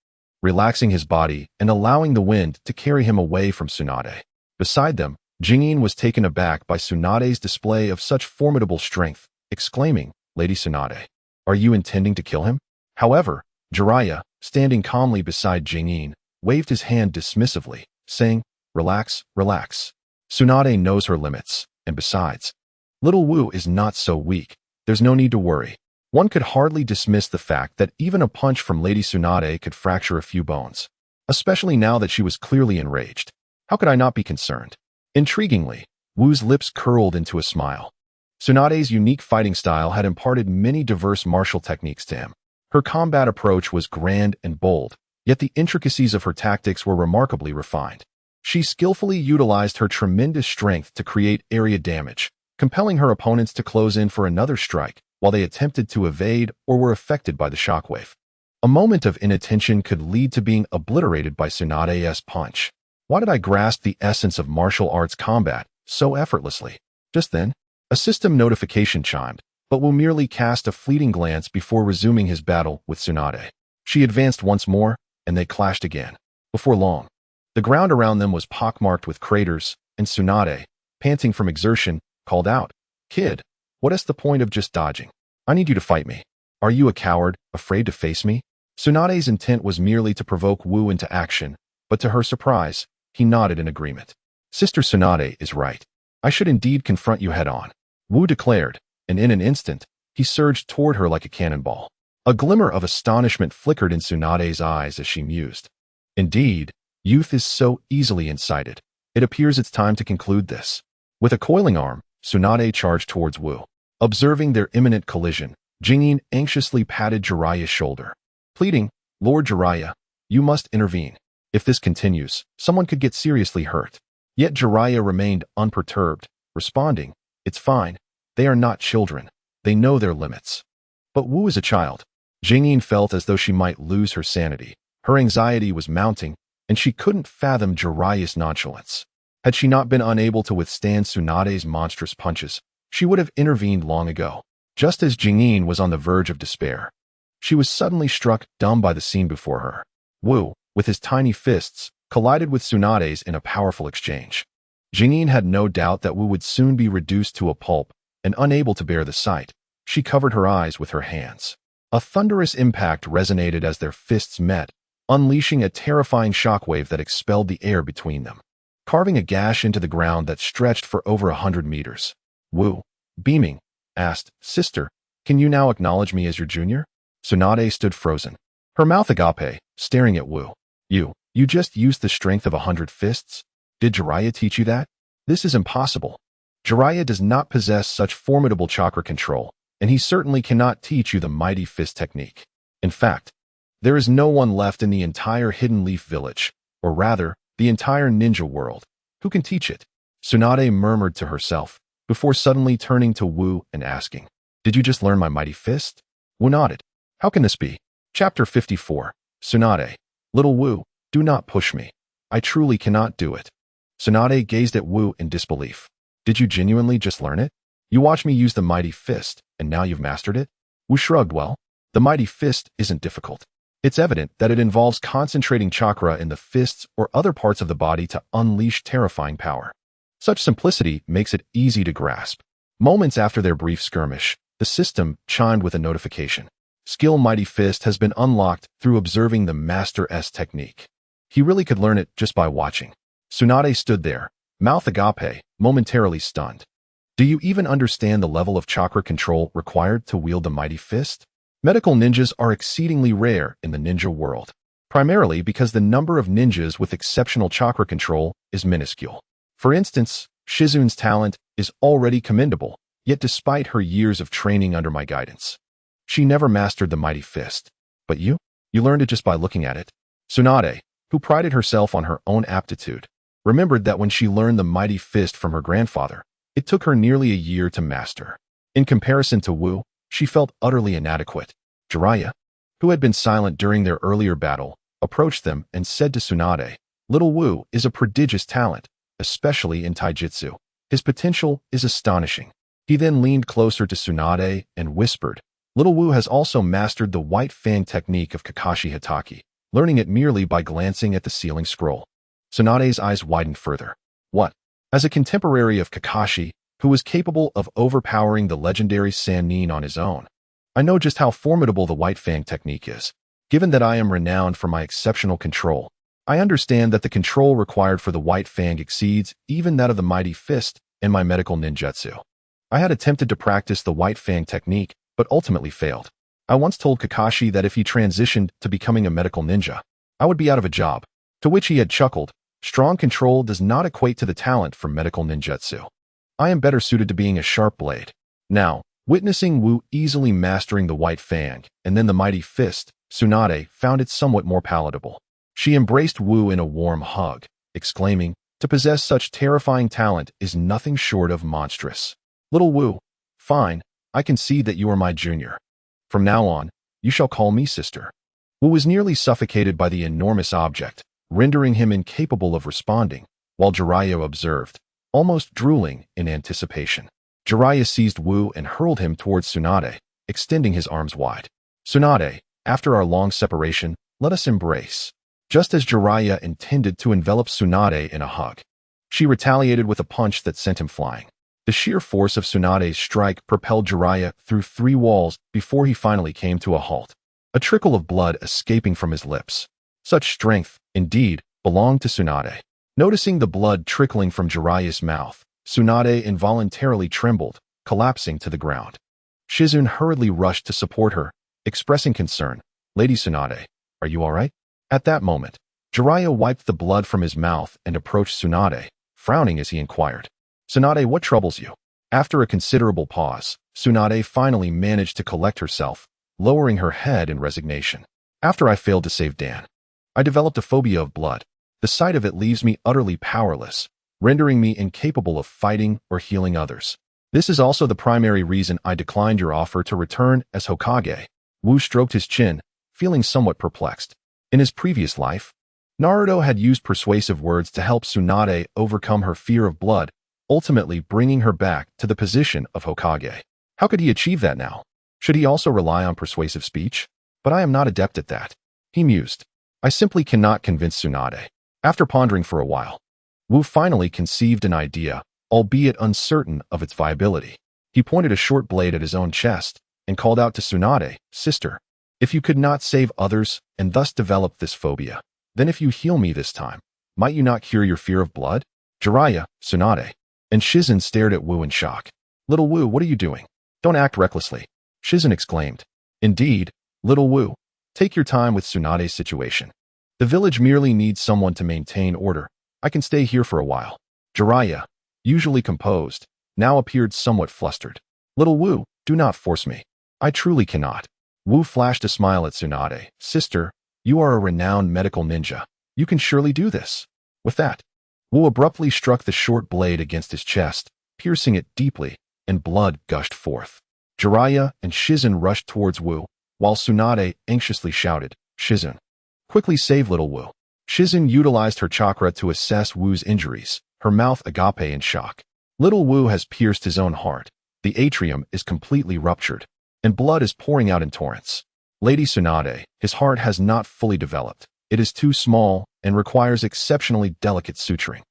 relaxing his body and allowing the wind to carry him away from Tsunade. Beside them, Jingyin was taken aback by Tsunade's display of such formidable strength, exclaiming, Lady Tsunade, are you intending to kill him? However, Jiraiya, standing calmly beside Jingyin, waved his hand dismissively, saying, Relax, relax. Tsunade knows her limits, and besides, little Wu is not so weak. There's no need to worry. One could hardly dismiss the fact that even a punch from Lady Tsunade could fracture a few bones, especially now that she was clearly enraged. How could I not be concerned? Intriguingly, Wu's lips curled into a smile. Tsunade's unique fighting style had imparted many diverse martial techniques to him. Her combat approach was grand and bold, yet the intricacies of her tactics were remarkably refined. She skillfully utilized her tremendous strength to create area damage, compelling her opponents to close in for another strike while they attempted to evade or were affected by the shockwave. A moment of inattention could lead to being obliterated by Tsunade's punch. Why did I grasp the essence of martial arts combat so effortlessly? Just then, a system notification chimed, but Wu merely cast a fleeting glance before resuming his battle with Tsunade. She advanced once more, and they clashed again. Before long, the ground around them was pockmarked with craters, and Tsunade, panting from exertion, called out, "Kid, what is the point of just dodging? I need you to fight me. Are you a coward, afraid to face me?" Tsunade's intent was merely to provoke Wu into action, but to her surprise, he nodded in agreement. "Sister Tsunade is right. I should indeed confront you head-on," Wu declared, and in an instant, he surged toward her like a cannonball. A glimmer of astonishment flickered in Tsunade's eyes as she mused. Indeed, youth is so easily incited. It appears it's time to conclude this. With a coiling arm, Tsunade charged towards Wu. Observing their imminent collision, Jingyin anxiously patted Jiraiya's shoulder, pleading, "Lord Jiraiya, you must intervene. If this continues, someone could get seriously hurt." Yet Jiraiya remained unperturbed, responding, "It's fine. They are not children. They know their limits." But Wu is a child. Jingyin felt as though she might lose her sanity. Her anxiety was mounting, and she couldn't fathom Jiraiya's nonchalance. Had she not been unable to withstand Tsunade's monstrous punches, she would have intervened long ago. Just as Jingyin was on the verge of despair, she was suddenly struck dumb by the scene before her. Wu, with his tiny fists, collided with Tsunade's in a powerful exchange. Jingyin had no doubt that Wu would soon be reduced to a pulp, and unable to bear the sight, she covered her eyes with her hands. A thunderous impact resonated as their fists met, unleashing a terrifying shockwave that expelled the air between them, carving a gash into the ground that stretched for over 100 meters. Wu, beaming, asked, "Sister, can you now acknowledge me as your junior?" Tsunade stood frozen, her mouth agape, staring at Wu. You just used the strength of 100 fists? Did Jiraiya teach you that? This is impossible. Jiraiya does not possess such formidable chakra control, and he certainly cannot teach you the mighty fist technique. In fact, there is no one left in the entire Hidden Leaf Village, or rather, the entire ninja world, who can teach it. Tsunade murmured to herself, before suddenly turning to Wu and asking, "Did you just learn my mighty fist?" Wu nodded. "How can this be?" Chapter 54. Tsunade. "Little Wu, do not push me. I truly cannot do it." Tsunade gazed at Wu in disbelief. "Did you genuinely just learn it? You watched me use the mighty fist, and now you've mastered it?" Wu shrugged. "Well, the mighty fist isn't difficult. It's evident that it involves concentrating chakra in the fists or other parts of the body to unleash terrifying power. Such simplicity makes it easy to grasp." Moments after their brief skirmish, the system chimed with a notification. Skill Mighty Fist has been unlocked through observing the Master S technique. He really could learn it just by watching. Tsunade stood there, mouth agape, momentarily stunned. Do you even understand the level of chakra control required to wield the Mighty Fist? Medical ninjas are exceedingly rare in the ninja world, primarily because the number of ninjas with exceptional chakra control is minuscule. For instance, Shizun's talent is already commendable, yet despite her years of training under my guidance, she never mastered the Mighty Fist. But you learned it just by looking at it. Tsunade, who prided herself on her own aptitude, remembered that when she learned the Mighty Fist from her grandfather, it took her nearly a year to master. In comparison to Wu, she felt utterly inadequate. Jiraiya, who had been silent during their earlier battle, approached them and said to Tsunade, "Little Wu is a prodigious talent, especially in taijutsu. His potential is astonishing." He then leaned closer to Tsunade and whispered, "Little Wu has also mastered the White Fang technique of Kakashi Hitaki, learning it merely by glancing at the ceiling scroll." Tsunade's eyes widened further. "What? As a contemporary of Kakashi, who was capable of overpowering the legendary Sannin on his own, I know just how formidable the White Fang technique is. Given that I am renowned for my exceptional control, I understand that the control required for the White Fang exceeds even that of the Mighty Fist and my medical ninjutsu. I had attempted to practice the White Fang technique, but ultimately failed. I once told Kakashi that if he transitioned to becoming a medical ninja, I would be out of a job, to which he had chuckled, 'Strong control does not equate to the talent for medical ninjutsu. I am better suited to being a sharp blade.'" Now, witnessing Wu easily mastering the White Fang and then the Mighty Fist, Tsunade found it somewhat more palatable. She embraced Wu in a warm hug, exclaiming, "To possess such terrifying talent is nothing short of monstrous. Little Wu, fine, I can see that you are my junior. From now on, you shall call me sister." Wu was nearly suffocated by the enormous object, rendering him incapable of responding, while Jiraiya observed, almost drooling in anticipation. Jiraiya seized Wu and hurled him towards Tsunade, extending his arms wide. "Tsunade, after our long separation, let us embrace." Just as Jiraiya intended to envelop Tsunade in a hug, she retaliated with a punch that sent him flying. The sheer force of Tsunade's strike propelled Jiraiya through 3 walls before he finally came to a halt, a trickle of blood escaping from his lips. Such strength, indeed, belonged to Tsunade. Noticing the blood trickling from Jiraiya's mouth, Tsunade involuntarily trembled, collapsing to the ground. Shizune hurriedly rushed to support her, expressing concern. "Lady Tsunade, are you all right?" At that moment, Jiraiya wiped the blood from his mouth and approached Tsunade, frowning as he inquired, "Tsunade, what troubles you?" After a considerable pause, Tsunade finally managed to collect herself, lowering her head in resignation. "After I failed to save Dan, I developed a phobia of blood. The sight of it leaves me utterly powerless, rendering me incapable of fighting or healing others. This is also the primary reason I declined your offer to return as Hokage." Wu stroked his chin, feeling somewhat perplexed. In his previous life, Naruto had used persuasive words to help Tsunade overcome her fear of blood, ultimately bringing her back to the position of Hokage. How could he achieve that now? Should he also rely on persuasive speech? But I am not adept at that, he mused. I simply cannot convince Tsunade. After pondering for a while, Wu finally conceived an idea, albeit uncertain of its viability. He pointed a short blade at his own chest and called out to Tsunade, "Sister, if you could not save others and thus develop this phobia, then if you heal me this time, might you not cure your fear of blood?" Jiraiya, Tsunade, and Shizune stared at Wu in shock. "Little Wu, what are you doing? Don't act recklessly," Shizune exclaimed. "Indeed, little Wu, take your time with Tsunade's situation. The village merely needs someone to maintain order. I can stay here for a while." Jiraiya, usually composed, now appeared somewhat flustered. "Little Wu, do not force me. I truly cannot." Wu flashed a smile at Tsunade. "Sister, you are a renowned medical ninja. You can surely do this." With that, Wu abruptly struck the short blade against his chest, piercing it deeply, and blood gushed forth. Jiraiya and Shizune rushed towards Wu, while Tsunade anxiously shouted, "Shizune, quickly save little Wu." Shizune utilized her chakra to assess Wu's injuries, her mouth agape in shock. "Little Wu has pierced his own heart. The atrium is completely ruptured, and blood is pouring out in torrents. Lady Tsunade, his heart has not fully developed. It is too small and requires exceptionally delicate suturing.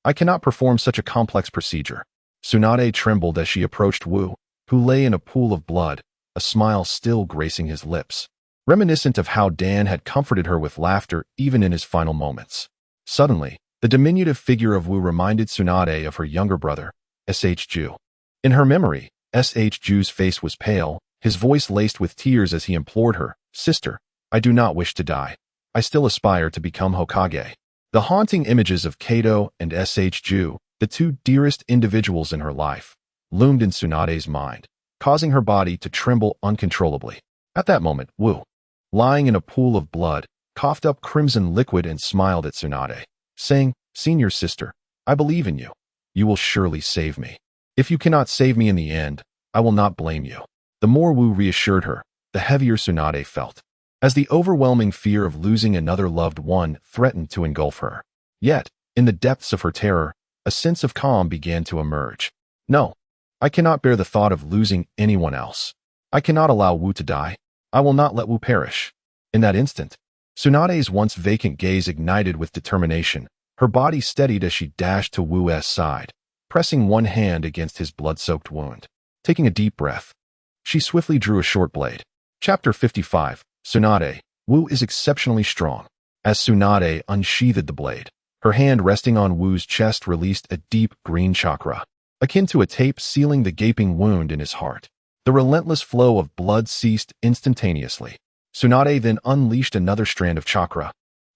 I cannot perform such a complex procedure." Tsunade trembled as she approached Wu, who lay in a pool of blood, a smile still gracing his lips, reminiscent of how Dan had comforted her with laughter even in his final moments. Suddenly, the diminutive figure of Wu reminded Tsunade of her younger brother, Ju. In her memory, Ju's face was pale, his voice laced with tears as he implored her, "Sister, I do not wish to die. I still aspire to become Hokage." The haunting images of Kato and Ju, the 2 dearest individuals in her life, loomed in Tsunade's mind, causing her body to tremble uncontrollably. At that moment, Wu, lying in a pool of blood, coughed up crimson liquid and smiled at Tsunade, saying, "Senior sister, I believe in you. You will surely save me. If you cannot save me in the end, I will not blame you." The more Wu reassured her, the heavier Tsunade felt, as the overwhelming fear of losing another loved one threatened to engulf her. Yet, in the depths of her terror, a sense of calm began to emerge. "No, I cannot bear the thought of losing anyone else. I cannot allow Wu to die. I will not let Wu perish." In that instant, Tsunade's once vacant gaze ignited with determination, her body steadied as she dashed to Wu's side, pressing one hand against his blood-soaked wound. Taking a deep breath, she swiftly drew a short blade. Chapter 55. Tsunade, Wu is exceptionally strong. As Tsunade unsheathed the blade, her hand resting on Wu's chest released a deep green chakra, akin to a tape sealing the gaping wound in his heart. The relentless flow of blood ceased instantaneously. Tsunade then unleashed another strand of chakra,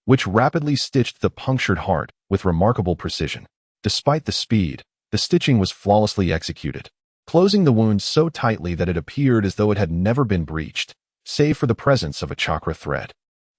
which rapidly stitched the punctured heart with remarkable precision. Despite the speed, the stitching was flawlessly executed, closing the wound so tightly that it appeared as though it had never been breached, save for the presence of a chakra thread.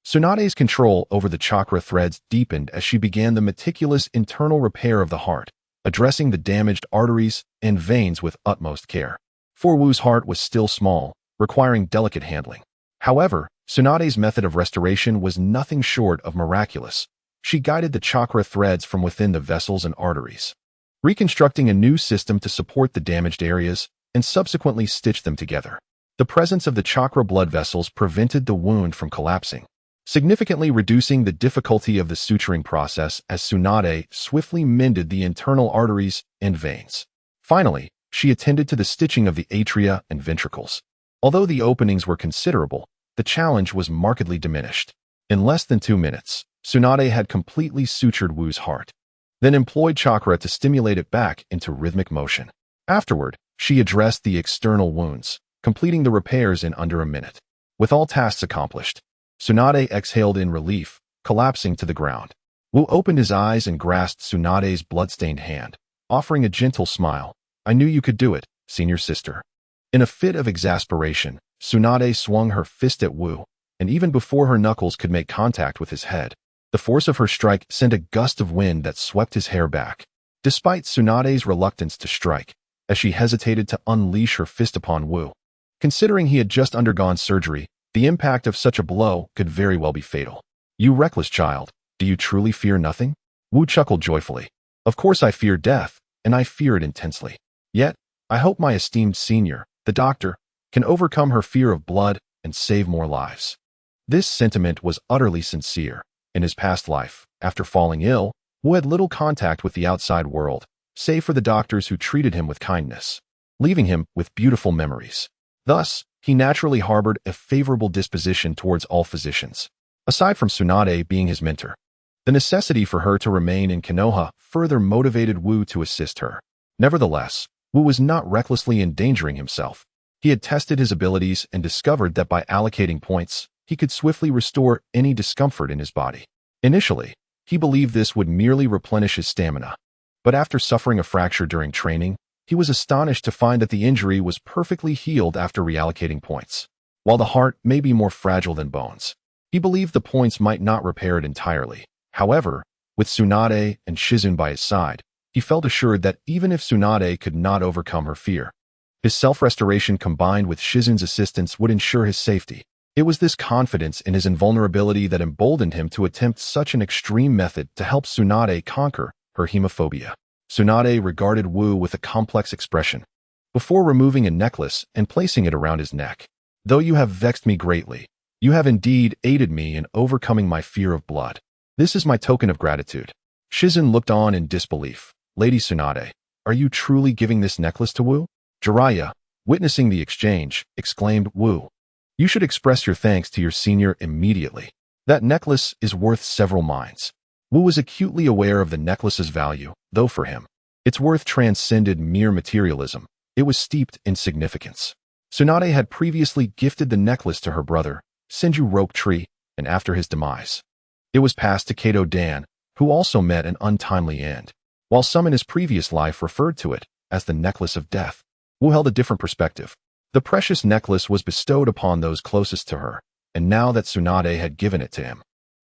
Tsunade's control over the chakra threads deepened as she began the meticulous internal repair of the heart, addressing the damaged arteries and veins with utmost care. For Wu's heart was still small, requiring delicate handling. However, Tsunade's method of restoration was nothing short of miraculous. She guided the chakra threads from within the vessels and arteries, reconstructing a new system to support the damaged areas and subsequently stitch them together. The presence of the chakra blood vessels prevented the wound from collapsing, significantly reducing the difficulty of the suturing process as Tsunade swiftly mended the internal arteries and veins. Finally, she attended to the stitching of the atria and ventricles. Although the openings were considerable, the challenge was markedly diminished. In less than 2 minutes, Tsunade had completely sutured Wu's heart, then employed chakra to stimulate it back into rhythmic motion. Afterward, she addressed the external wounds, completing the repairs in under a minute. With all tasks accomplished, Tsunade exhaled in relief, collapsing to the ground. Wu opened his eyes and grasped Tsunade's bloodstained hand, offering a gentle smile. "I knew you could do it, senior sister." In a fit of exasperation, Tsunade swung her fist at Wu, and even before her knuckles could make contact with his head, the force of her strike sent a gust of wind that swept his hair back. Despite Tsunade's reluctance to strike, as she hesitated to unleash her fist upon Wu, considering he had just undergone surgery, the impact of such a blow could very well be fatal. "You reckless child, do you truly fear nothing?" Wu chuckled joyfully. "Of course I fear death, and I fear it intensely. Yet, I hope my esteemed senior, the doctor, can overcome her fear of blood and save more lives." This sentiment was utterly sincere. In his past life, after falling ill, Wu had little contact with the outside world, save for the doctors who treated him with kindness, leaving him with beautiful memories. Thus, he naturally harbored a favorable disposition towards all physicians. Aside from Tsunade being his mentor, the necessity for her to remain in Konoha further motivated Wu to assist her. Nevertheless, Wu was not recklessly endangering himself. He had tested his abilities and discovered that by allocating points, he could swiftly restore any discomfort in his body. Initially, he believed this would merely replenish his stamina, but after suffering a fracture during training, he was astonished to find that the injury was perfectly healed after reallocating points. While the heart may be more fragile than bones, he believed the points might not repair it entirely. However, with Tsunade and Shizune by his side, he felt assured that even if Tsunade could not overcome her fear, his self-restoration combined with Shizune's assistance would ensure his safety. It was this confidence in his invulnerability that emboldened him to attempt such an extreme method to help Tsunade conquer her hemophobia. Tsunade regarded Wu with a complex expression, before removing a necklace and placing it around his neck. "Though you have vexed me greatly, you have indeed aided me in overcoming my fear of blood. This is my token of gratitude." Shizune looked on in disbelief. "Lady Tsunade, are you truly giving this necklace to Wu?" Jiraiya, witnessing the exchange, exclaimed, "Wu, you should express your thanks to your senior immediately. That necklace is worth several mines." Wu was acutely aware of the necklace's value, though for him, its worth transcended mere materialism. It was steeped in significance. Tsunade had previously gifted the necklace to her brother, Senju Rope Tree, and after his demise, it was passed to Kato Dan, who also met an untimely end. While some in his previous life referred to it as the necklace of death, Wu held a different perspective. The precious necklace was bestowed upon those closest to her, and now that Tsunade had given it to him,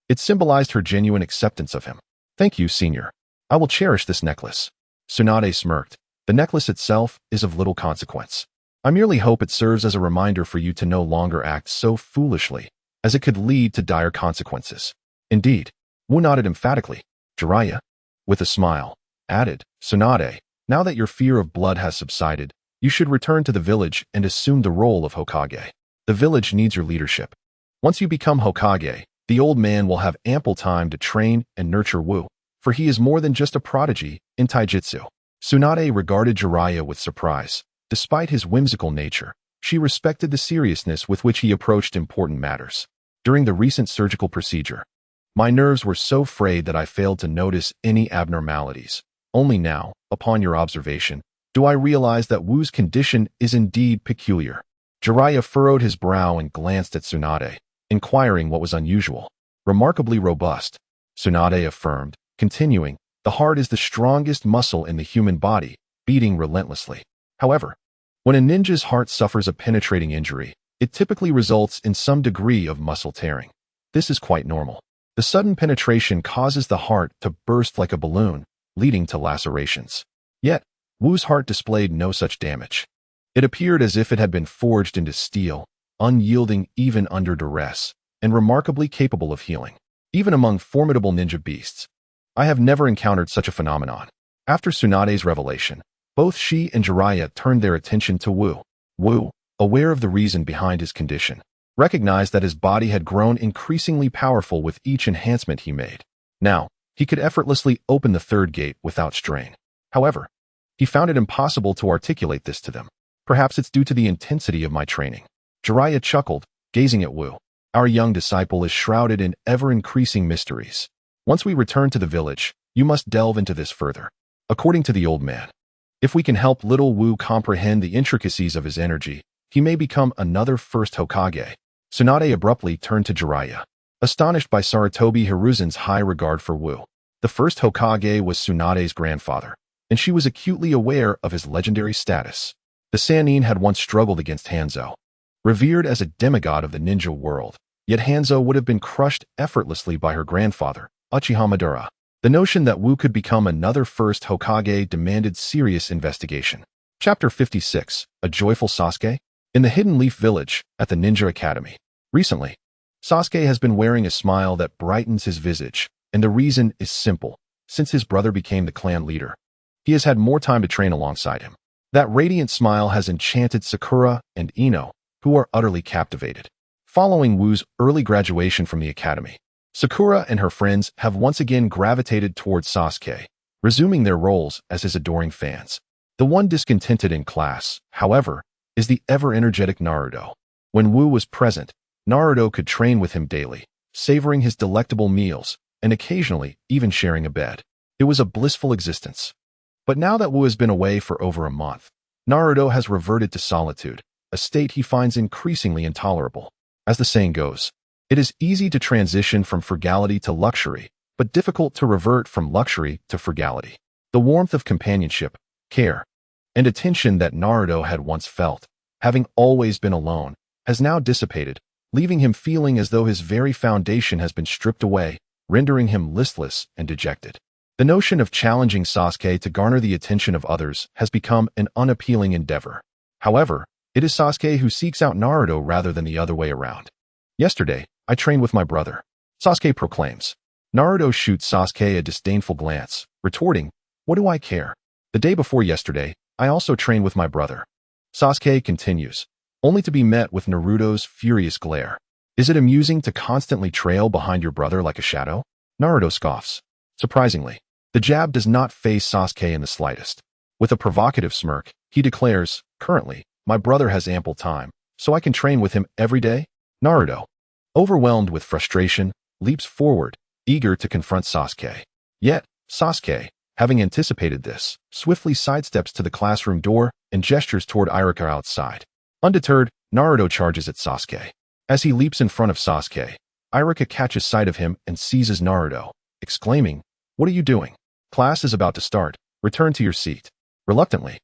it symbolized her genuine acceptance of him. "Thank you, senior. I will cherish this necklace." Tsunade smirked. "The necklace itself is of little consequence. I merely hope it serves as a reminder for you to no longer act so foolishly, as it could lead to dire consequences." "Indeed." Wu nodded emphatically. Jiraiya, with a smile, added, "Tsunade, now that your fear of blood has subsided, you should return to the village and assume the role of Hokage. The village needs your leadership. Once you become Hokage, the old man will have ample time to train and nurture Wu, for he is more than just a prodigy in taijutsu." Tsunade regarded Jiraiya with surprise. Despite his whimsical nature, she respected the seriousness with which he approached important matters. "During the recent surgical procedure, my nerves were so frayed that I failed to notice any abnormalities. Only now, upon your observation, do I realize that Wu's condition is indeed peculiar." Jiraiya furrowed his brow and glanced at Tsunade, inquiring what was unusual. "Remarkably robust," Tsunade affirmed, continuing, "the heart is the strongest muscle in the human body, beating relentlessly. However, when a ninja's heart suffers a penetrating injury, it typically results in some degree of muscle tearing. This is quite normal. The sudden penetration causes the heart to burst like a balloon, leading to lacerations. Yet, Wu's heart displayed no such damage. It appeared as if it had been forged into steel, unyielding even under duress, and remarkably capable of healing. Even among formidable ninja beasts, I have never encountered such a phenomenon." After Tsunade's revelation, both she and Jiraiya turned their attention to Wu. Wu, aware of the reason behind his condition, recognized that his body had grown increasingly powerful with each enhancement he made. Now, he could effortlessly open the third gate without strain. However, He found it impossible to articulate this to them. Perhaps it's due to the intensity of my training. Jiraiya chuckled, gazing at Wu. Our young disciple is shrouded in ever-increasing mysteries. Once we return to the village, you must delve into this further. According to the old man, if we can help little Wu comprehend the intricacies of his energy, he may become another first Hokage. Tsunade abruptly turned to Jiraiya, astonished by Sarutobi Hiruzen's high regard for Wu. The first Hokage was Tsunade's grandfather, and she was acutely aware of his legendary status. The Sannin had once struggled against Hanzo. Revered as a demigod of the ninja world, yet Hanzo would have been crushed effortlessly by her grandfather, Uchiha Madara. The notion that Wu could become another first Hokage demanded serious investigation. Chapter 56, A Joyful Sasuke? In the Hidden Leaf Village, at the Ninja Academy. Recently, Sasuke has been wearing a smile that brightens his visage, and the reason is simple. Since his brother became the clan leader, he has had more time to train alongside him. That radiant smile has enchanted Sakura and Ino, who are utterly captivated. Following Wu's early graduation from the academy, Sakura and her friends have once again gravitated towards Sasuke, resuming their roles as his adoring fans. The one discontented in class, however, is the ever-energetic Naruto. When Wu was present, Naruto could train with him daily, savoring his delectable meals, and occasionally even sharing a bed. It was a blissful existence. But now that Wu has been away for over a month, Naruto has reverted to solitude, a state he finds increasingly intolerable. As the saying goes, it is easy to transition from frugality to luxury, but difficult to revert from luxury to frugality. The warmth of companionship, care, and attention that Naruto had once felt, having always been alone, has now dissipated, leaving him feeling as though his very foundation has been stripped away, rendering him listless and dejected. The notion of challenging Sasuke to garner the attention of others has become an unappealing endeavor. However, it is Sasuke who seeks out Naruto rather than the other way around. Yesterday, I trained with my brother, Sasuke proclaims. Naruto shoots Sasuke a disdainful glance, retorting, "What do I care? The day before yesterday, I also trained with my brother." Sasuke continues, only to be met with Naruto's furious glare. "Is it amusing to constantly trail behind your brother like a shadow?" Naruto scoffs. Surprisingly, the jab does not faze Sasuke in the slightest. With a provocative smirk, he declares, "Currently, my brother has ample time, so I can train with him every day?" Naruto, overwhelmed with frustration, leaps forward, eager to confront Sasuke. Yet, Sasuke, having anticipated this, swiftly sidesteps to the classroom door and gestures toward Iruka outside. Undeterred, Naruto charges at Sasuke. As he leaps in front of Sasuke, Iruka catches sight of him and seizes Naruto, exclaiming, "What are you doing? Class is about to start. Return to your seat." Reluctantly,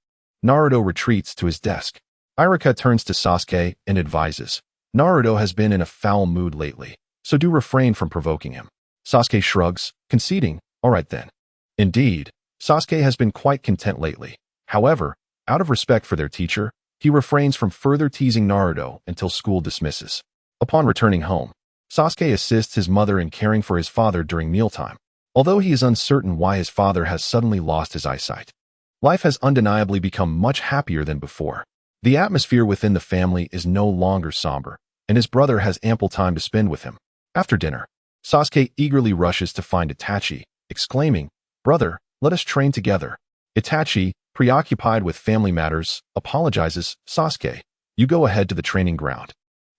Naruto retreats to his desk. Iruka turns to Sasuke and advises, "Naruto has been in a foul mood lately, so do refrain from provoking him." Sasuke shrugs, conceding, "All right then." Indeed, Sasuke has been quite content lately. However, out of respect for their teacher, he refrains from further teasing Naruto until school dismisses. Upon returning home, Sasuke assists his mother in caring for his father during mealtime, although he is uncertain why his father has suddenly lost his eyesight. Life has undeniably become much happier than before. The atmosphere within the family is no longer somber, and his brother has ample time to spend with him. After dinner, Sasuke eagerly rushes to find Itachi, exclaiming, "Brother, let us train together." Itachi, preoccupied with family matters, apologizes, "Sasuke, you go ahead to the training ground.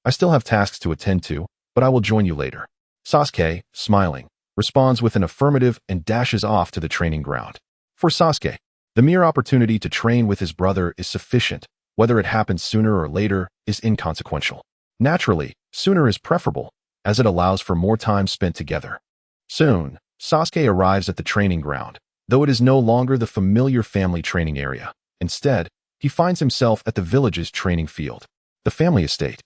I still have tasks to attend to, but I will join you later." Sasuke, smiling, responds with an affirmative and dashes off to the training ground. For Sasuke, the mere opportunity to train with his brother is sufficient. Whether it happens sooner or later is inconsequential. Naturally, sooner is preferable, as it allows for more time spent together. Soon, Sasuke arrives at the training ground, though it is no longer the familiar family training area. Instead, he finds himself at the village's training field. The family estate,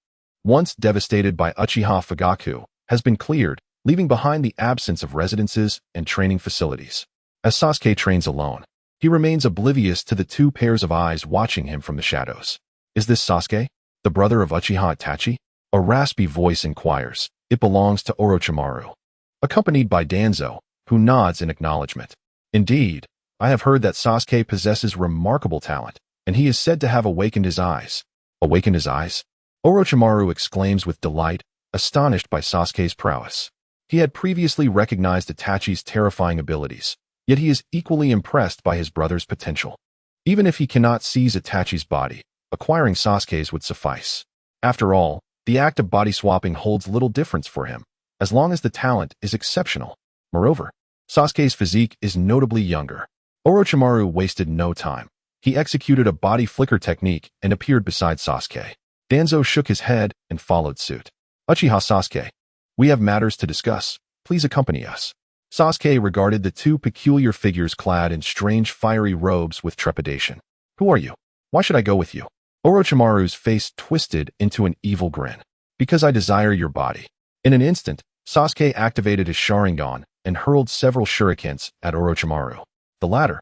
once devastated by Uchiha Fugaku, has been cleared, leaving behind the absence of residences and training facilities. As Sasuke trains alone, he remains oblivious to the two pairs of eyes watching him from the shadows. Is this Sasuke, the brother of Uchiha Itachi? A raspy voice inquires. It belongs to Orochimaru, accompanied by Danzo, who nods in acknowledgement. Indeed, I have heard that Sasuke possesses remarkable talent, and he is said to have awakened his eyes. Awakened his eyes? Orochimaru exclaims with delight, astonished by Sasuke's prowess. He had previously recognized Itachi's terrifying abilities, yet he is equally impressed by his brother's potential. Even if he cannot seize Itachi's body, acquiring Sasuke's would suffice. After all, the act of body swapping holds little difference for him, as long as the talent is exceptional. Moreover, Sasuke's physique is notably younger. Orochimaru wasted no time. He executed a body flicker technique and appeared beside Sasuke. Danzo shook his head and followed suit. Uchiha Sasuke, we have matters to discuss. Please accompany us. Sasuke regarded the two peculiar figures clad in strange fiery robes with trepidation. Who are you? Why should I go with you? Orochimaru's face twisted into an evil grin. Because I desire your body. In an instant, Sasuke activated his Sharingan and hurled several shurikens at Orochimaru. The latter,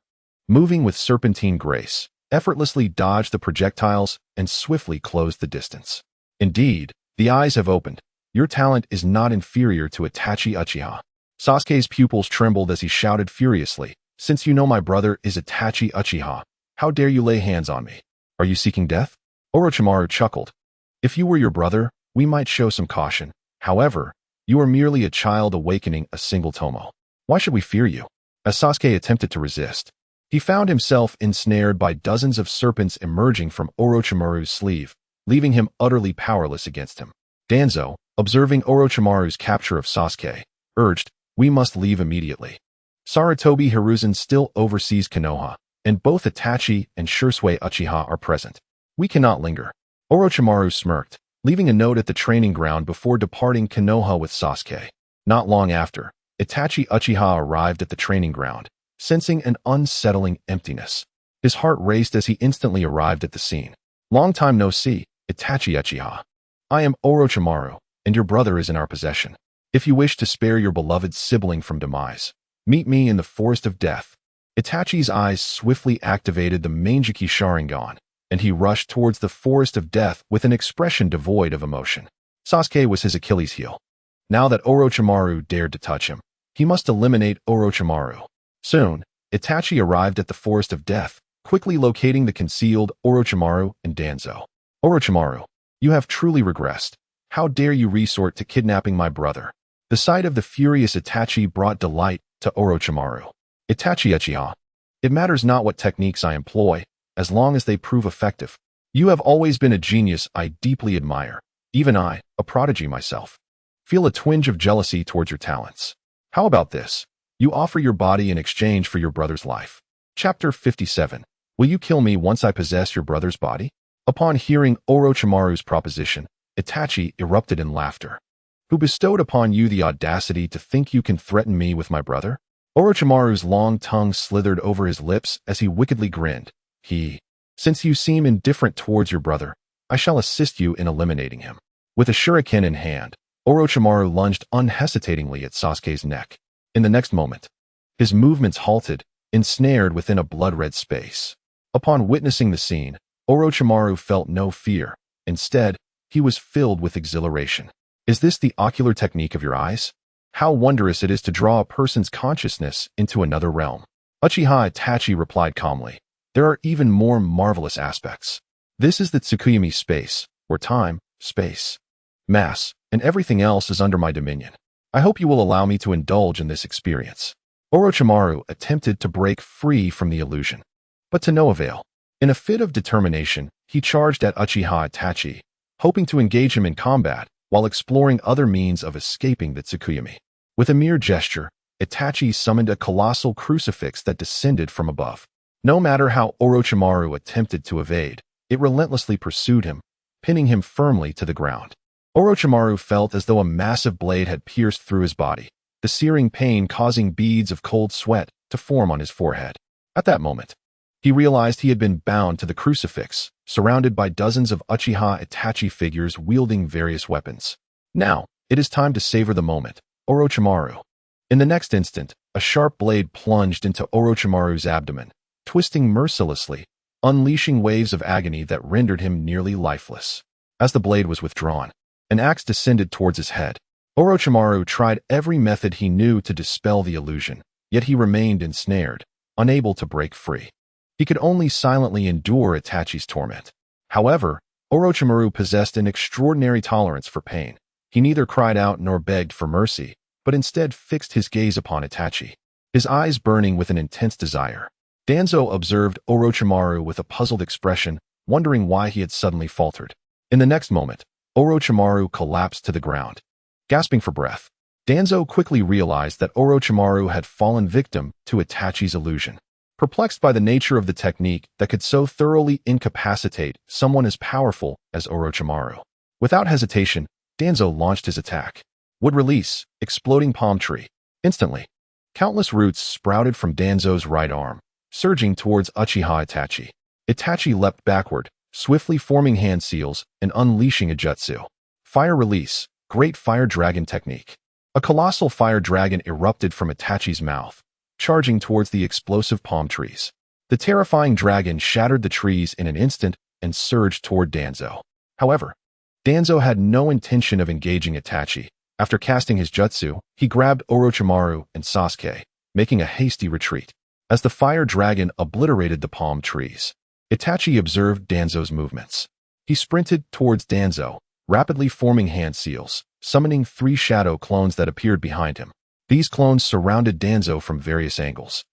moving with serpentine grace, effortlessly dodged the projectiles and swiftly closed the distance. Indeed, the eyes have opened. Your talent is not inferior to Itachi Uchiha. Sasuke's pupils trembled as he shouted furiously, since you know my brother is Itachi Uchiha, how dare you lay hands on me? Are you seeking death? Orochimaru chuckled. If you were your brother, we might show some caution. However, you are merely a child awakening a single tomo. Why should we fear you? As Sasuke attempted to resist, he found himself ensnared by dozens of serpents emerging from Orochimaru's sleeve, leaving him utterly powerless against him. Danzo, observing Orochimaru's capture of Sasuke, urged, we must leave immediately. Sarutobi Hiruzen still oversees Konoha, and both Itachi and Shursui Uchiha are present. We cannot linger. Orochimaru smirked, leaving a note at the training ground before departing Konoha with Sasuke. Not long after, Itachi Uchiha arrived at the training ground, sensing an unsettling emptiness. His heart raced as he instantly arrived at the scene. Long time no see, Itachi Uchiha. I am Orochimaru, and your brother is in our possession. If you wish to spare your beloved sibling from demise, meet me in the Forest of Death. Itachi's eyes swiftly activated the Manjiki Sharingan, and he rushed towards the Forest of Death with an expression devoid of emotion. Sasuke was his Achilles heel. Now that Orochimaru dared to touch him, he must eliminate Orochimaru. Soon, Itachi arrived at the Forest of Death, quickly locating the concealed Orochimaru and Danzo. Orochimaru, you have truly regressed. How dare you resort to kidnapping my brother? The sight of the furious Itachi brought delight to Orochimaru. Itachi Uchiha, it matters not what techniques I employ, as long as they prove effective. You have always been a genius I deeply admire. Even I, a prodigy myself, feel a twinge of jealousy towards your talents. How about this? You offer your body in exchange for your brother's life. Chapter 57. Will you kill me once I possess your brother's body? Upon hearing Orochimaru's proposition, Itachi erupted in laughter. Who bestowed upon you the audacity to think you can threaten me with my brother? Orochimaru's long tongue slithered over his lips as he wickedly grinned. Since you seem indifferent towards your brother, I shall assist you in eliminating him. With a shuriken in hand, Orochimaru lunged unhesitatingly at Sasuke's neck. In the next moment, his movements halted, ensnared within a blood-red space. Upon witnessing the scene, Orochimaru felt no fear. Instead, he was filled with exhilaration. Is this the ocular technique of your eyes? How wondrous it is to draw a person's consciousness into another realm. Uchiha Itachi replied calmly. There are even more marvelous aspects. This is the Tsukuyomi space, where time, space, mass, and everything else is under my dominion. I hope you will allow me to indulge in this experience. Orochimaru attempted to break free from the illusion, but to no avail. In a fit of determination, he charged at Uchiha Itachi, hoping to engage him in combat while exploring other means of escaping the Tsukuyomi. With a mere gesture, Itachi summoned a colossal crucifix that descended from above. No matter how Orochimaru attempted to evade, it relentlessly pursued him, pinning him firmly to the ground. Orochimaru felt as though a massive blade had pierced through his body, the searing pain causing beads of cold sweat to form on his forehead. At that moment, he realized he had been bound to the crucifix, surrounded by dozens of Uchiha Itachi figures wielding various weapons. Now, it is time to savor the moment, Orochimaru. In the next instant, a sharp blade plunged into Orochimaru's abdomen, twisting mercilessly, unleashing waves of agony that rendered him nearly lifeless. As the blade was withdrawn, an axe descended towards his head. Orochimaru tried every method he knew to dispel the illusion, yet he remained ensnared, unable to break free. He could only silently endure Itachi's torment. However, Orochimaru possessed an extraordinary tolerance for pain. He neither cried out nor begged for mercy, but instead fixed his gaze upon Itachi, his eyes burning with an intense desire. Danzo observed Orochimaru with a puzzled expression, wondering why he had suddenly faltered. In the next moment, Orochimaru collapsed to the ground. Gasping for breath, Danzo quickly realized that Orochimaru had fallen victim to Itachi's illusion. Perplexed by the nature of the technique that could so thoroughly incapacitate someone as powerful as Orochimaru, without hesitation, Danzo launched his attack. Would release, exploding palm tree. Instantly, countless roots sprouted from Danzo's right arm, surging towards Uchiha Itachi. Itachi leapt backward, swiftly forming hand seals and unleashing a jutsu. Fire release, great fire dragon technique. A colossal fire dragon erupted from Itachi's mouth, charging towards the explosive palm trees. The terrifying dragon shattered the trees in an instant and surged toward Danzo. However, Danzo had no intention of engaging Itachi. After casting his jutsu, he grabbed Orochimaru and Sasuke, making a hasty retreat. As the fire dragon obliterated the palm trees, Itachi observed Danzo's movements. He sprinted towards Danzo, rapidly forming hand seals, summoning 3 shadow clones that appeared behind him. These clones surrounded Danzo from various angles,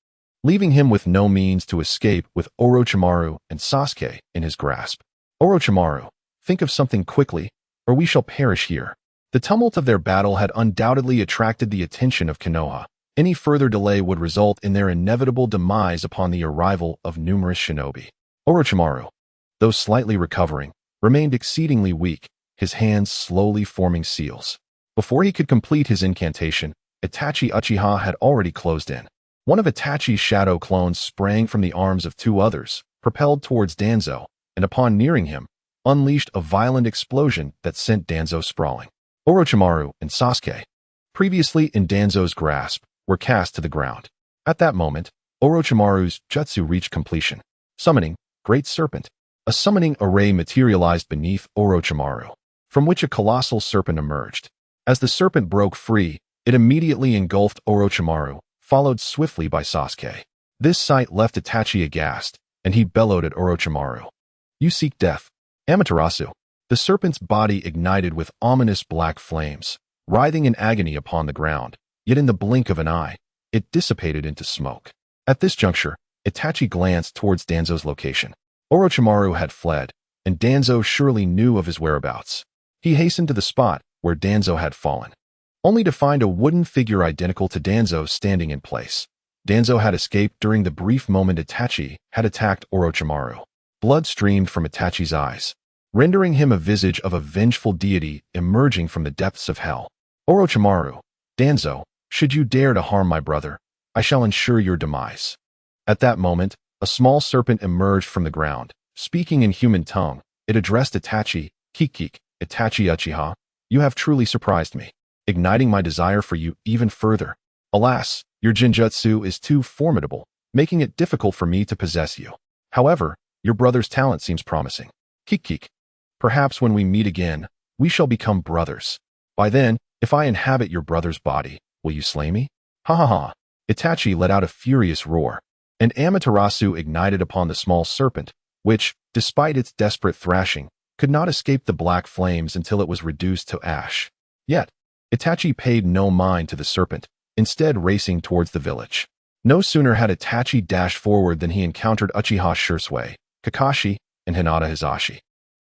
leaving him with no means to escape with Orochimaru and Sasuke in his grasp. Orochimaru, think of something quickly, or we shall perish here. The tumult of their battle had undoubtedly attracted the attention of Konoha. Any further delay would result in their inevitable demise upon the arrival of numerous shinobi. Orochimaru, though slightly recovering, remained exceedingly weak, his hands slowly forming seals. Before he could complete his incantation, Itachi Uchiha had already closed in. One of Itachi's shadow clones sprang from the arms of 2 others, propelled towards Danzo, and upon nearing him, unleashed a violent explosion that sent Danzo sprawling. Orochimaru and Sasuke, previously in Danzo's grasp, were cast to the ground. At that moment, Orochimaru's jutsu reached completion. Summoning, Great Serpent. A summoning array materialized beneath Orochimaru, from which a colossal serpent emerged. As the serpent broke free, it immediately engulfed Orochimaru, followed swiftly by Sasuke. This sight left Itachi aghast, and he bellowed at Orochimaru. You seek death, Amaterasu. The serpent's body ignited with ominous black flames, writhing in agony upon the ground, yet in the blink of an eye, it dissipated into smoke. At this juncture, Itachi glanced towards Danzo's location. Orochimaru had fled, and Danzo surely knew of his whereabouts. He hastened to the spot where Danzo had fallen, only to find a wooden figure identical to Danzo standing in place. Danzo had escaped during the brief moment Itachi had attacked Orochimaru. Blood streamed from Itachi's eyes, rendering him a visage of a vengeful deity emerging from the depths of hell. Orochimaru, Danzo, should you dare to harm my brother, I shall ensure your demise. At that moment, a small serpent emerged from the ground. Speaking in human tongue, it addressed Itachi. Kikik, Itachi Uchiha, you have truly surprised me, igniting my desire for you even further. Alas, your Jinjutsu is too formidable, making it difficult for me to possess you. However, your brother's talent seems promising. Kikik. Perhaps when we meet again, we shall become brothers. By then, if I inhabit your brother's body, will you slay me? Ha ha ha. Itachi let out a furious roar, and Amaterasu ignited upon the small serpent, which, despite its desperate thrashing, could not escape the black flames until it was reduced to ash. Yet, Itachi paid no mind to the serpent, instead racing towards the village. No sooner had Itachi dashed forward than he encountered Uchiha Shursui, Kakashi, and Hinata Hisashi,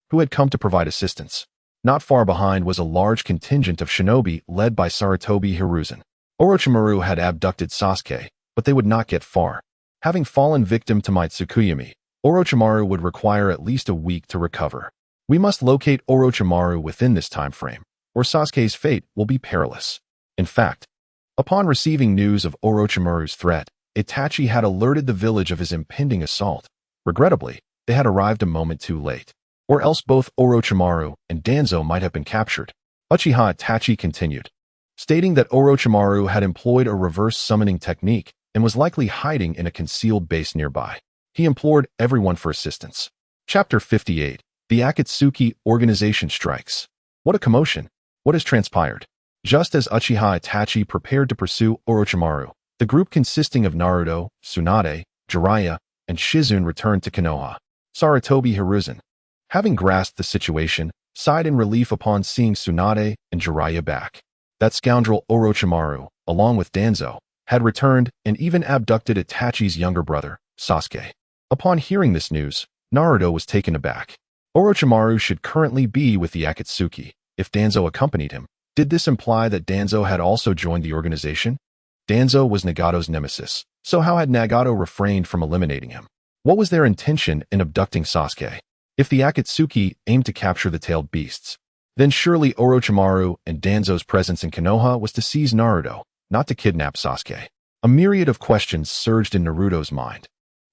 who had come to provide assistance. Not far behind was a large contingent of shinobi led by Sarutobi Hiruzen. Orochimaru had abducted Sasuke, but they would not get far. Having fallen victim to my Tsukuyami, Orochimaru would require at least a week to recover. We must locate Orochimaru within this time frame, or Sasuke's fate will be perilous. In fact, upon receiving news of Orochimaru's threat, Itachi had alerted the village of his impending assault. Regrettably, they had arrived a moment too late, or else both Orochimaru and Danzo might have been captured. Uchiha Itachi continued, stating that Orochimaru had employed a reverse summoning technique and was likely hiding in a concealed base nearby. He implored everyone for assistance. Chapter 58. The Akatsuki Organization Strikes. What a commotion! What has transpired? Just as Uchiha Itachi prepared to pursue Orochimaru, the group consisting of Naruto, Tsunade, Jiraiya, and Shizune returned to Konoha. Sarutobi Hiruzen, having grasped the situation, sighed in relief upon seeing Tsunade and Jiraiya back. That scoundrel Orochimaru, along with Danzo, had returned and even abducted Itachi's younger brother, Sasuke. Upon hearing this news, Naruto was taken aback. Orochimaru should currently be with the Akatsuki. If Danzo accompanied him, did this imply that Danzo had also joined the organization? Danzo was Nagato's nemesis, so how had Nagato refrained from eliminating him? What was their intention in abducting Sasuke? If the Akatsuki aimed to capture the tailed beasts, then surely Orochimaru and Danzo's presence in Konoha was to seize Naruto, not to kidnap Sasuke. A myriad of questions surged in Naruto's mind.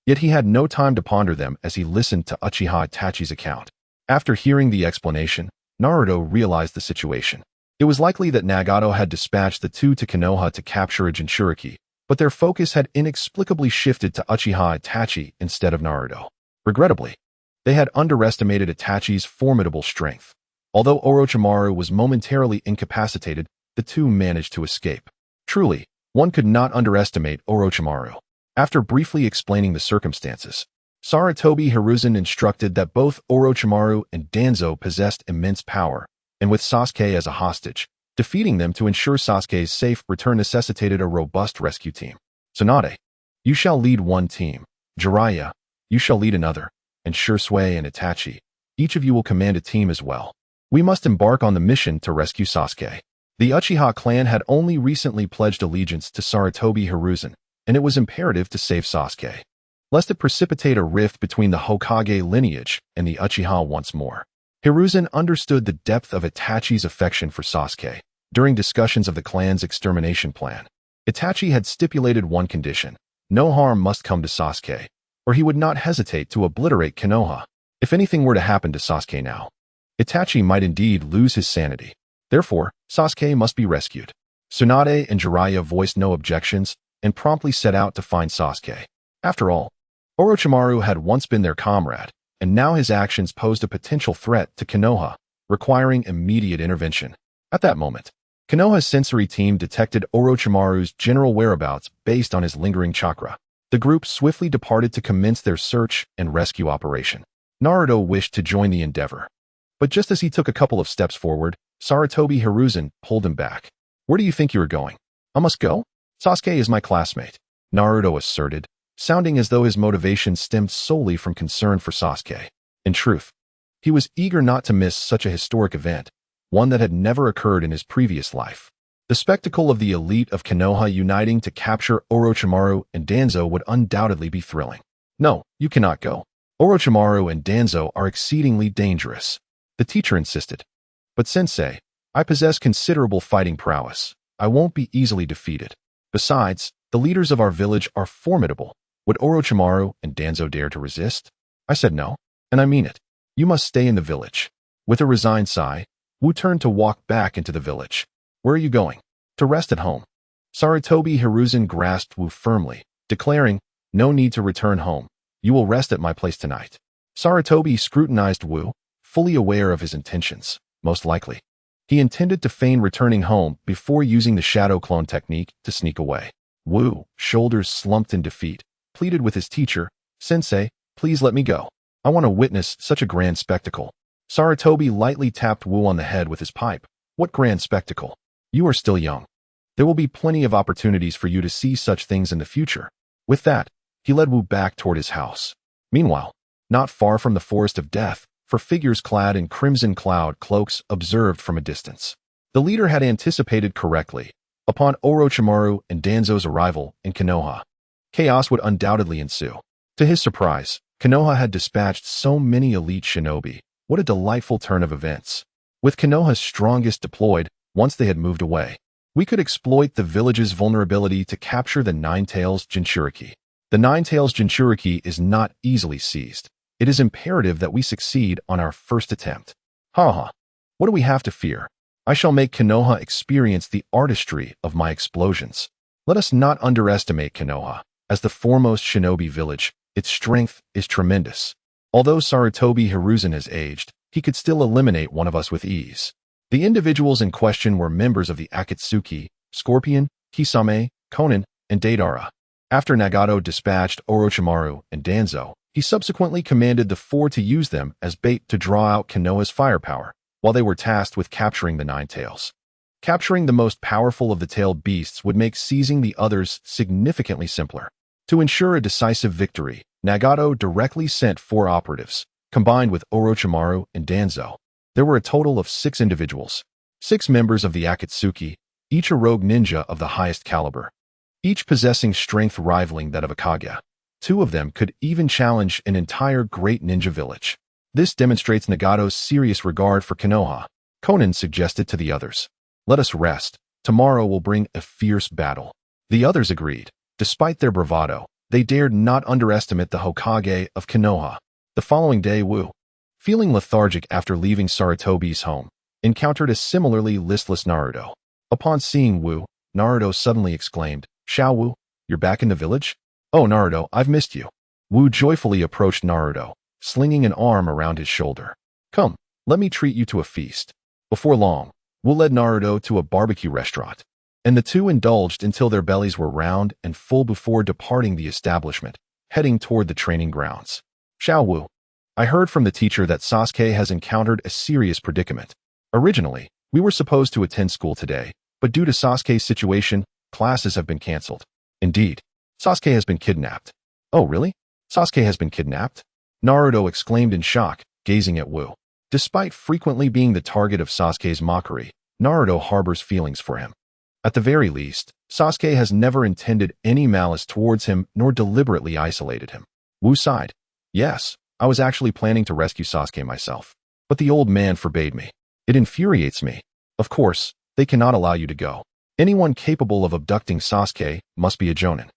Yet he had no time to ponder them as he listened to Uchiha Itachi's account. After hearing the explanation, Naruto realized the situation. It was likely that Nagato had dispatched the two to Konoha to capture a Jinchuriki, but their focus had inexplicably shifted to Uchiha Itachi instead of Naruto. Regrettably, they had underestimated Itachi's formidable strength. Although Orochimaru was momentarily incapacitated, the two managed to escape. Truly, one could not underestimate Orochimaru. After briefly explaining the circumstances, Sarutobi Hiruzen instructed that both Orochimaru and Danzo possessed immense power, and with Sasuke as a hostage, defeating them to ensure Sasuke's safe return necessitated a robust rescue team. Tsunade, you shall lead one team. Jiraiya, you shall lead another. And Shursui and Itachi, each of you will command a team as well. We must embark on the mission to rescue Sasuke. The Uchiha clan had only recently pledged allegiance to Sarutobi Hiruzen, and it was imperative to save Sasuke, lest it precipitate a rift between the Hokage lineage and the Uchiha once more. Hiruzen understood the depth of Itachi's affection for Sasuke. During discussions of the clan's extermination plan, Itachi had stipulated one condition: no harm must come to Sasuke, or he would not hesitate to obliterate Konoha. If anything were to happen to Sasuke now, Itachi might indeed lose his sanity. Therefore, Sasuke must be rescued. Tsunade and Jiraiya voiced no objections and promptly set out to find Sasuke. After all, Orochimaru had once been their comrade, and now his actions posed a potential threat to Konoha, requiring immediate intervention. At that moment, Konoha's sensory team detected Orochimaru's general whereabouts based on his lingering chakra. The group swiftly departed to commence their search and rescue operation. Naruto wished to join the endeavor, but just as he took a couple of steps forward, Sarutobi Hiruzen pulled him back. Where do you think you are going? I must go? Sasuke is my classmate, Naruto asserted, sounding as though his motivation stemmed solely from concern for Sasuke. In truth, he was eager not to miss such a historic event, one that had never occurred in his previous life. The spectacle of the elite of Konoha uniting to capture Orochimaru and Danzo would undoubtedly be thrilling. No, you cannot go. Orochimaru and Danzo are exceedingly dangerous, the teacher insisted. But sensei, I possess considerable fighting prowess. I won't be easily defeated. Besides, the leaders of our village are formidable. Would Orochimaru and Danzo dare to resist? I said no, and I mean it. You must stay in the village. With a resigned sigh, Wu turned to walk back into the village. Where are you going? To rest at home. Sarutobi Hiruzen grasped Wu firmly, declaring, no need to return home. You will rest at my place tonight. Sarutobi scrutinized Wu, fully aware of his intentions. Most likely, he intended to feign returning home before using the shadow clone technique to sneak away. Wu, shoulders slumped in defeat, pleaded with his teacher, Sensei, please let me go. I want to witness such a grand spectacle. Sarutobi lightly tapped Wu on the head with his pipe. What grand spectacle? You are still young. There will be plenty of opportunities for you to see such things in the future. With that, he led Wu back toward his house. Meanwhile, not far from the forest of death, for figures clad in crimson cloud cloaks observed from a distance. The leader had anticipated correctly. Upon Orochimaru and Danzo's arrival in Konoha, chaos would undoubtedly ensue. To his surprise, Konoha had dispatched so many elite shinobi. What a delightful turn of events. With Konoha's strongest deployed, once they had moved away, we could exploit the village's vulnerability to capture the Nine-Tails Jinchuriki. The Nine-Tails Jinchuriki is not easily seized. It is imperative that we succeed on our first attempt. Haha, what do we have to fear? I shall make Konoha experience the artistry of my explosions. Let us not underestimate Konoha. As the foremost shinobi village, its strength is tremendous. Although Sarutobi Hiruzen has aged, he could still eliminate one of us with ease. The individuals in question were members of the Akatsuki, Scorpion, Kisame, Konin, and Deidara. After Nagato dispatched Orochimaru and Danzo, he subsequently commanded the four to use them as bait to draw out Konoha's firepower, while they were tasked with capturing the Nine-Tails. Capturing the most powerful of the tailed beasts would make seizing the others significantly simpler. To ensure a decisive victory, Nagato directly sent 4 operatives, combined with Orochimaru and Danzo. There were a total of 6 individuals, 6 members of the Akatsuki, each a rogue ninja of the highest caliber, each possessing strength rivaling that of a Kage. 2 of them could even challenge an entire great ninja village. This demonstrates Nagato's serious regard for Konoha. Conan suggested to the others, "Let us rest. Tomorrow will bring a fierce battle." The others agreed. Despite their bravado, they dared not underestimate the Hokage of Konoha. The following day, Wu, feeling lethargic after leaving Sarutobi's home, encountered a similarly listless Naruto. Upon seeing Wu, Naruto suddenly exclaimed, "Xiao Wu, you're back in the village? Oh, Naruto, I've missed you." Wu joyfully approached Naruto, slinging an arm around his shoulder. "Come, let me treat you to a feast." Before long, Wu led Naruto to a barbecue restaurant, and the two indulged until their bellies were round and full before departing the establishment, heading toward the training grounds. "Xiao Wu, I heard from the teacher that Sasuke has encountered a serious predicament. Originally, we were supposed to attend school today, but due to Sasuke's situation, classes have been cancelled. Indeed, Sasuke has been kidnapped." "Oh, really? Sasuke has been kidnapped?" Naruto exclaimed in shock, gazing at Wu. Despite frequently being the target of Sasuke's mockery, Naruto harbors feelings for him. At the very least, Sasuke has never intended any malice towards him nor deliberately isolated him. Wu sighed. "Yes, I was actually planning to rescue Sasuke myself, but the old man forbade me. It infuriates me. Of course, they cannot allow you to go. Anyone capable of abducting Sasuke must be a jonin.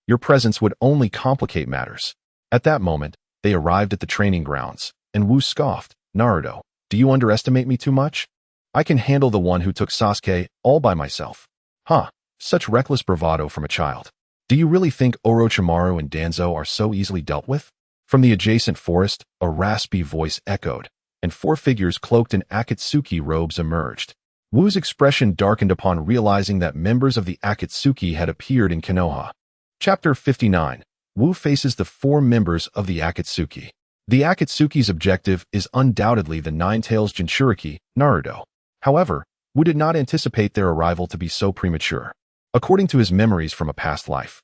Your presence would only complicate matters." At that moment, they arrived at the training grounds, and Wu scoffed. "Naruto, do you underestimate me too much? I can handle the one who took Sasuke all by myself." "Huh, such reckless bravado from a child. Do you really think Orochimaru and Danzo are so easily dealt with?" From the adjacent forest, a raspy voice echoed, and 4 figures cloaked in Akatsuki robes emerged. Wu's expression darkened upon realizing that members of the Akatsuki had appeared in Konoha. Chapter 59. Wu faces the 4 members of the Akatsuki. The Akatsuki's objective is undoubtedly the Nine-Tails Jinchuriki, Naruto. However, Wu did not anticipate their arrival to be so premature. According to his memories from a past life,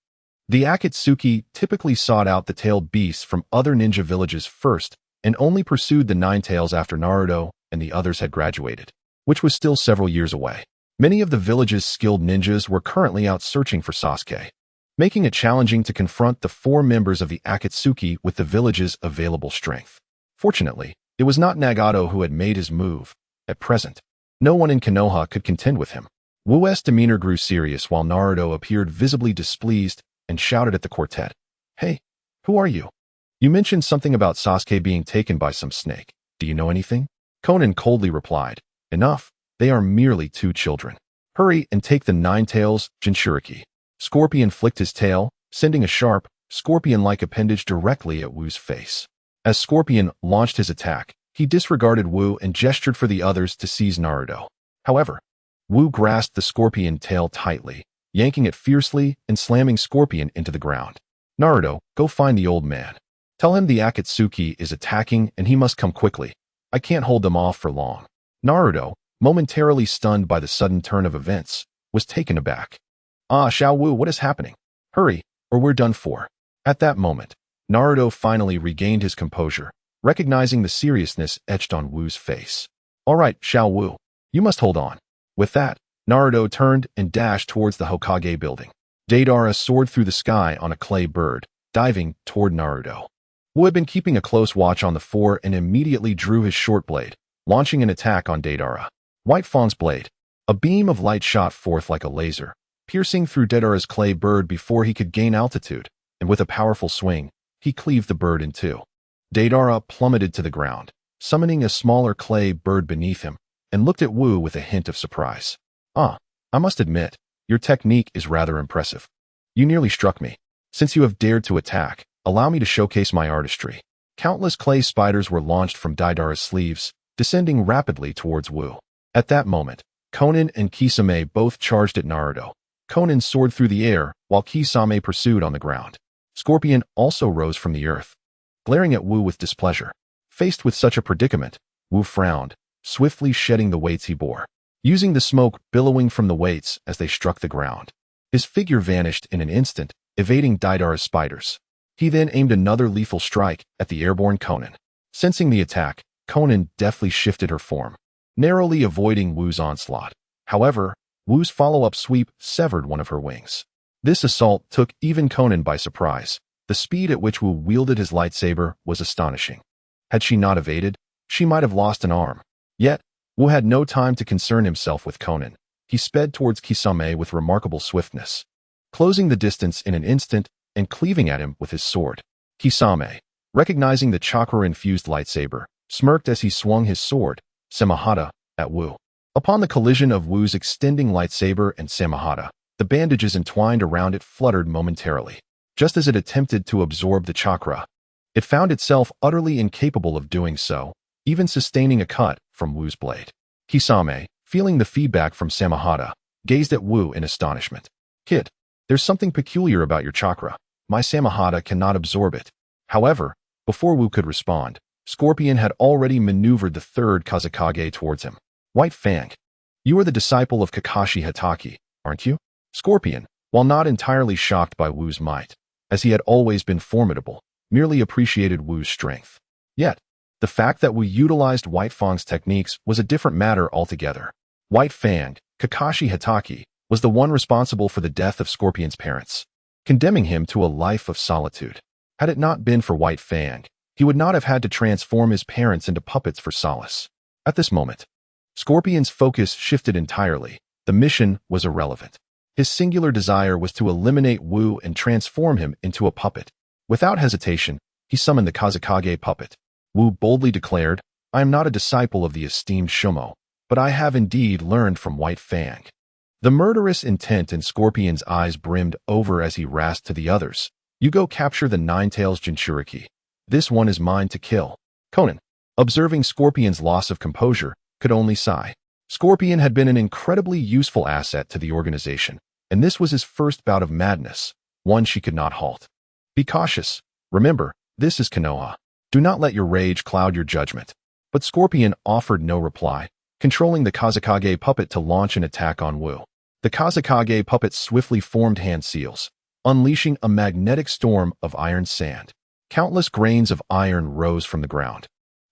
the Akatsuki typically sought out the tailed beasts from other ninja villages first and only pursued the Nine-Tails after Naruto and the others had graduated, which was still several years away. Many of the village's skilled ninjas were currently out searching for Sasuke, making it challenging to confront the 4 members of the Akatsuki with the village's available strength. Fortunately, it was not Nagato who had made his move. At present, no one in Konoha could contend with him. Wu's demeanor grew serious while Naruto appeared visibly displeased and shouted at the quartet, "Hey, who are you? You mentioned something about Sasuke being taken by some snake. Do you know anything?" Conan coldly replied, "Enough, they are merely 2 children. Hurry and take the Nine-Tails Jinchuriki." Scorpion flicked his tail, sending a sharp, scorpion-like appendage directly at Wu's face. As Scorpion launched his attack, he disregarded Wu and gestured for the others to seize Naruto. However, Wu grasped the scorpion tail tightly, yanking it fiercely and slamming Scorpion into the ground. "Naruto, go find the old man. Tell him the Akatsuki is attacking and he must come quickly. I can't hold them off for long." Naruto, momentarily stunned by the sudden turn of events, was taken aback. "Ah, Xiao Wu, what is happening? Hurry, or we're done for." At that moment, Naruto finally regained his composure, recognizing the seriousness etched on Wu's face. "All right, Xiao Wu, you must hold on." With that, Naruto turned and dashed towards the Hokage building. Deidara soared through the sky on a clay bird, diving toward Naruto. Wu had been keeping a close watch on the 4 and immediately drew his short blade, launching an attack on Deidara. White Fang's blade. A beam of light shot forth like a laser, piercing through Deidara's clay bird before he could gain altitude, and with a powerful swing, he cleaved the bird in 2. Deidara plummeted to the ground, summoning a smaller clay bird beneath him, and looked at Wu with a hint of surprise. "Ah, I must admit, your technique is rather impressive. You nearly struck me. Since you have dared to attack, allow me to showcase my artistry." Countless clay spiders were launched from Deidara's sleeves, descending rapidly towards Wu. At that moment, Conan and Kisame both charged at Naruto. Conan soared through the air, while Kisame pursued on the ground. Scorpion also rose from the earth, glaring at Wu with displeasure. Faced with such a predicament, Wu frowned, swiftly shedding the weights he bore, using the smoke billowing from the weights as they struck the ground. His figure vanished in an instant, evading Deidara's spiders. He then aimed another lethal strike at the airborne Conan. Sensing the attack, Conan deftly shifted her form, narrowly avoiding Wu's onslaught. However, Wu's follow-up sweep severed one of her wings. This assault took even Conan by surprise. The speed at which Wu wielded his lightsaber was astonishing. Had she not evaded, she might have lost an arm. Yet, Wu had no time to concern himself with Conan. He sped towards Kisame with remarkable swiftness, closing the distance in an instant and cleaving at him with his sword. Kisame, recognizing the chakra-infused lightsaber, smirked as he swung his sword, Samahata, at Wu. Upon the collision of Wu's extending lightsaber and Samahata, the bandages entwined around it fluttered momentarily. Just as it attempted to absorb the chakra, it found itself utterly incapable of doing so, even sustaining a cut from Wu's blade. Kisame, feeling the feedback from Samahata, gazed at Wu in astonishment. "Kid, there's something peculiar about your chakra. My Samahata cannot absorb it." However, before Wu could respond, Scorpion had already maneuvered the third Kazekage towards him. "White Fang, you are the disciple of Kakashi Hatake, aren't you?" Scorpion, while not entirely shocked by Wu's might, as he had always been formidable, merely appreciated Wu's strength. Yet, the fact that Wu utilized White Fang's techniques was a different matter altogether. White Fang, Kakashi Hatake, was the one responsible for the death of Scorpion's parents, condemning him to a life of solitude. Had it not been for White Fang, he would not have had to transform his parents into puppets for solace. At this moment, Scorpion's focus shifted entirely. The mission was irrelevant. His singular desire was to eliminate Wu and transform him into a puppet. Without hesitation, he summoned the Kazekage puppet. Wu boldly declared, "I am not a disciple of the esteemed Shumo, but I have indeed learned from White Fang." The murderous intent in Scorpion's eyes brimmed over as he rasped to the others. "You go capture the Nine-Tails Jinchuriki. This one is mine to kill." Conan, observing Scorpion's loss of composure, could only sigh. Scorpion had been an incredibly useful asset to the organization, and this was his first bout of madness, one she could not halt. "Be cautious. Remember, this is Konoha. Do not let your rage cloud your judgment." But Scorpion offered no reply, controlling the Kazekage puppet to launch an attack on Wu. The Kazekage puppet swiftly formed hand seals, unleashing a magnetic storm of iron sand. Countless grains of iron rose from the ground,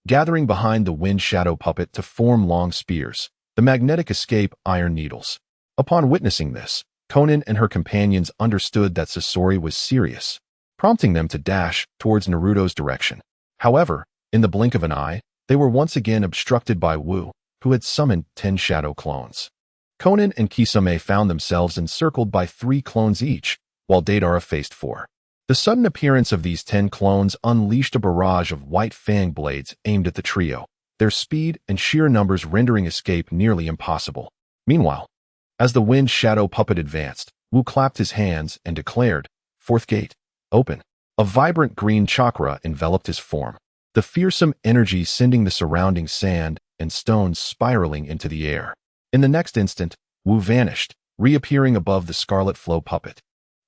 gathering behind the wind shadow puppet to form long spears, the magnetic escape iron needles. Upon witnessing this, Conan and her companions understood that Sasori was serious, prompting them to dash towards Naruto's direction. However, in the blink of an eye, they were once again obstructed by Wu, who had summoned 10 shadow clones. Conan and Kisame found themselves encircled by 3 clones each, while Deidara faced 4. The sudden appearance of these 10 clones unleashed a barrage of White Fang blades aimed at the trio, their speed and sheer numbers rendering escape nearly impossible. Meanwhile, as the wind shadow puppet advanced, Wu clapped his hands and declared, "Fourth gate, open." A vibrant green chakra enveloped his form, the fearsome energy sending the surrounding sand and stones spiraling into the air. In the next instant, Wu vanished, reappearing above the scarlet flow puppet,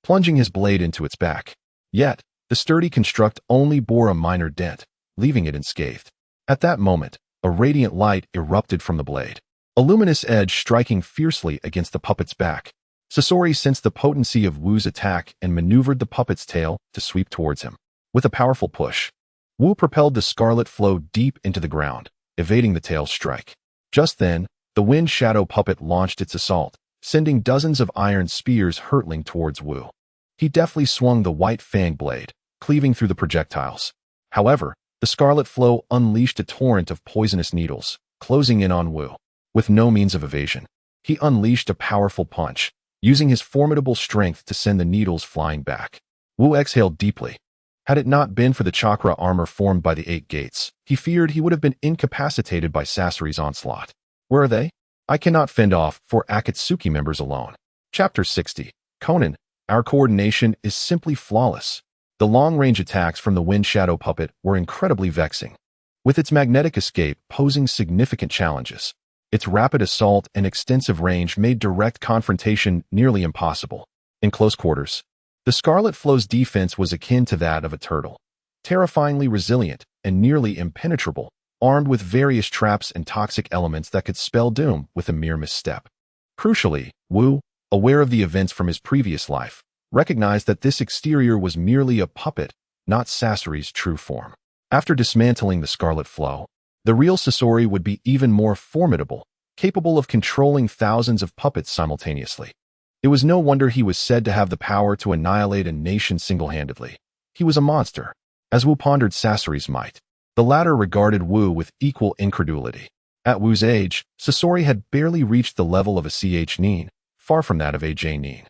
plunging his blade into its back. Yet, the sturdy construct only bore a minor dent, leaving it unscathed. At that moment, a radiant light erupted from the blade, a luminous edge striking fiercely against the puppet's back. Sasori sensed the potency of Wu's attack and maneuvered the puppet's tail to sweep towards him. With a powerful push, Wu propelled the scarlet flow deep into the ground, evading the tail's strike. Just then, the wind shadow puppet launched its assault, sending dozens of iron spears hurtling towards Wu. He deftly swung the White Fang blade, cleaving through the projectiles. However, the scarlet flow unleashed a torrent of poisonous needles, closing in on Wu. With no means of evasion, he unleashed a powerful punch, using his formidable strength to send the needles flying back. Wu exhaled deeply. Had it not been for the chakra armor formed by the 8 gates, he feared he would have been incapacitated by Sasori's onslaught. Where are they? I cannot fend off 4 Akatsuki members alone. Chapter 60. Conan, our coordination is simply flawless. The long-range attacks from the wind shadow puppet were incredibly vexing, with its magnetic escape posing significant challenges. Its rapid assault and extensive range made direct confrontation nearly impossible. In close quarters, the Scarlet Flow's defense was akin to that of a turtle, terrifyingly resilient and nearly impenetrable, armed with various traps and toxic elements that could spell doom with a mere misstep. Crucially, Wu, aware of the events from his previous life, recognized that this exterior was merely a puppet, not Sasuke's true form. After dismantling the Scarlet Flow, the real Sasori would be even more formidable, capable of controlling thousands of puppets simultaneously. It was no wonder he was said to have the power to annihilate a nation single-handedly. He was a monster. As Wu pondered Sasuke's might, the latter regarded Wu with equal incredulity. At Wu's age, Sasori had barely reached the level of a Nin, far from that of a Nin.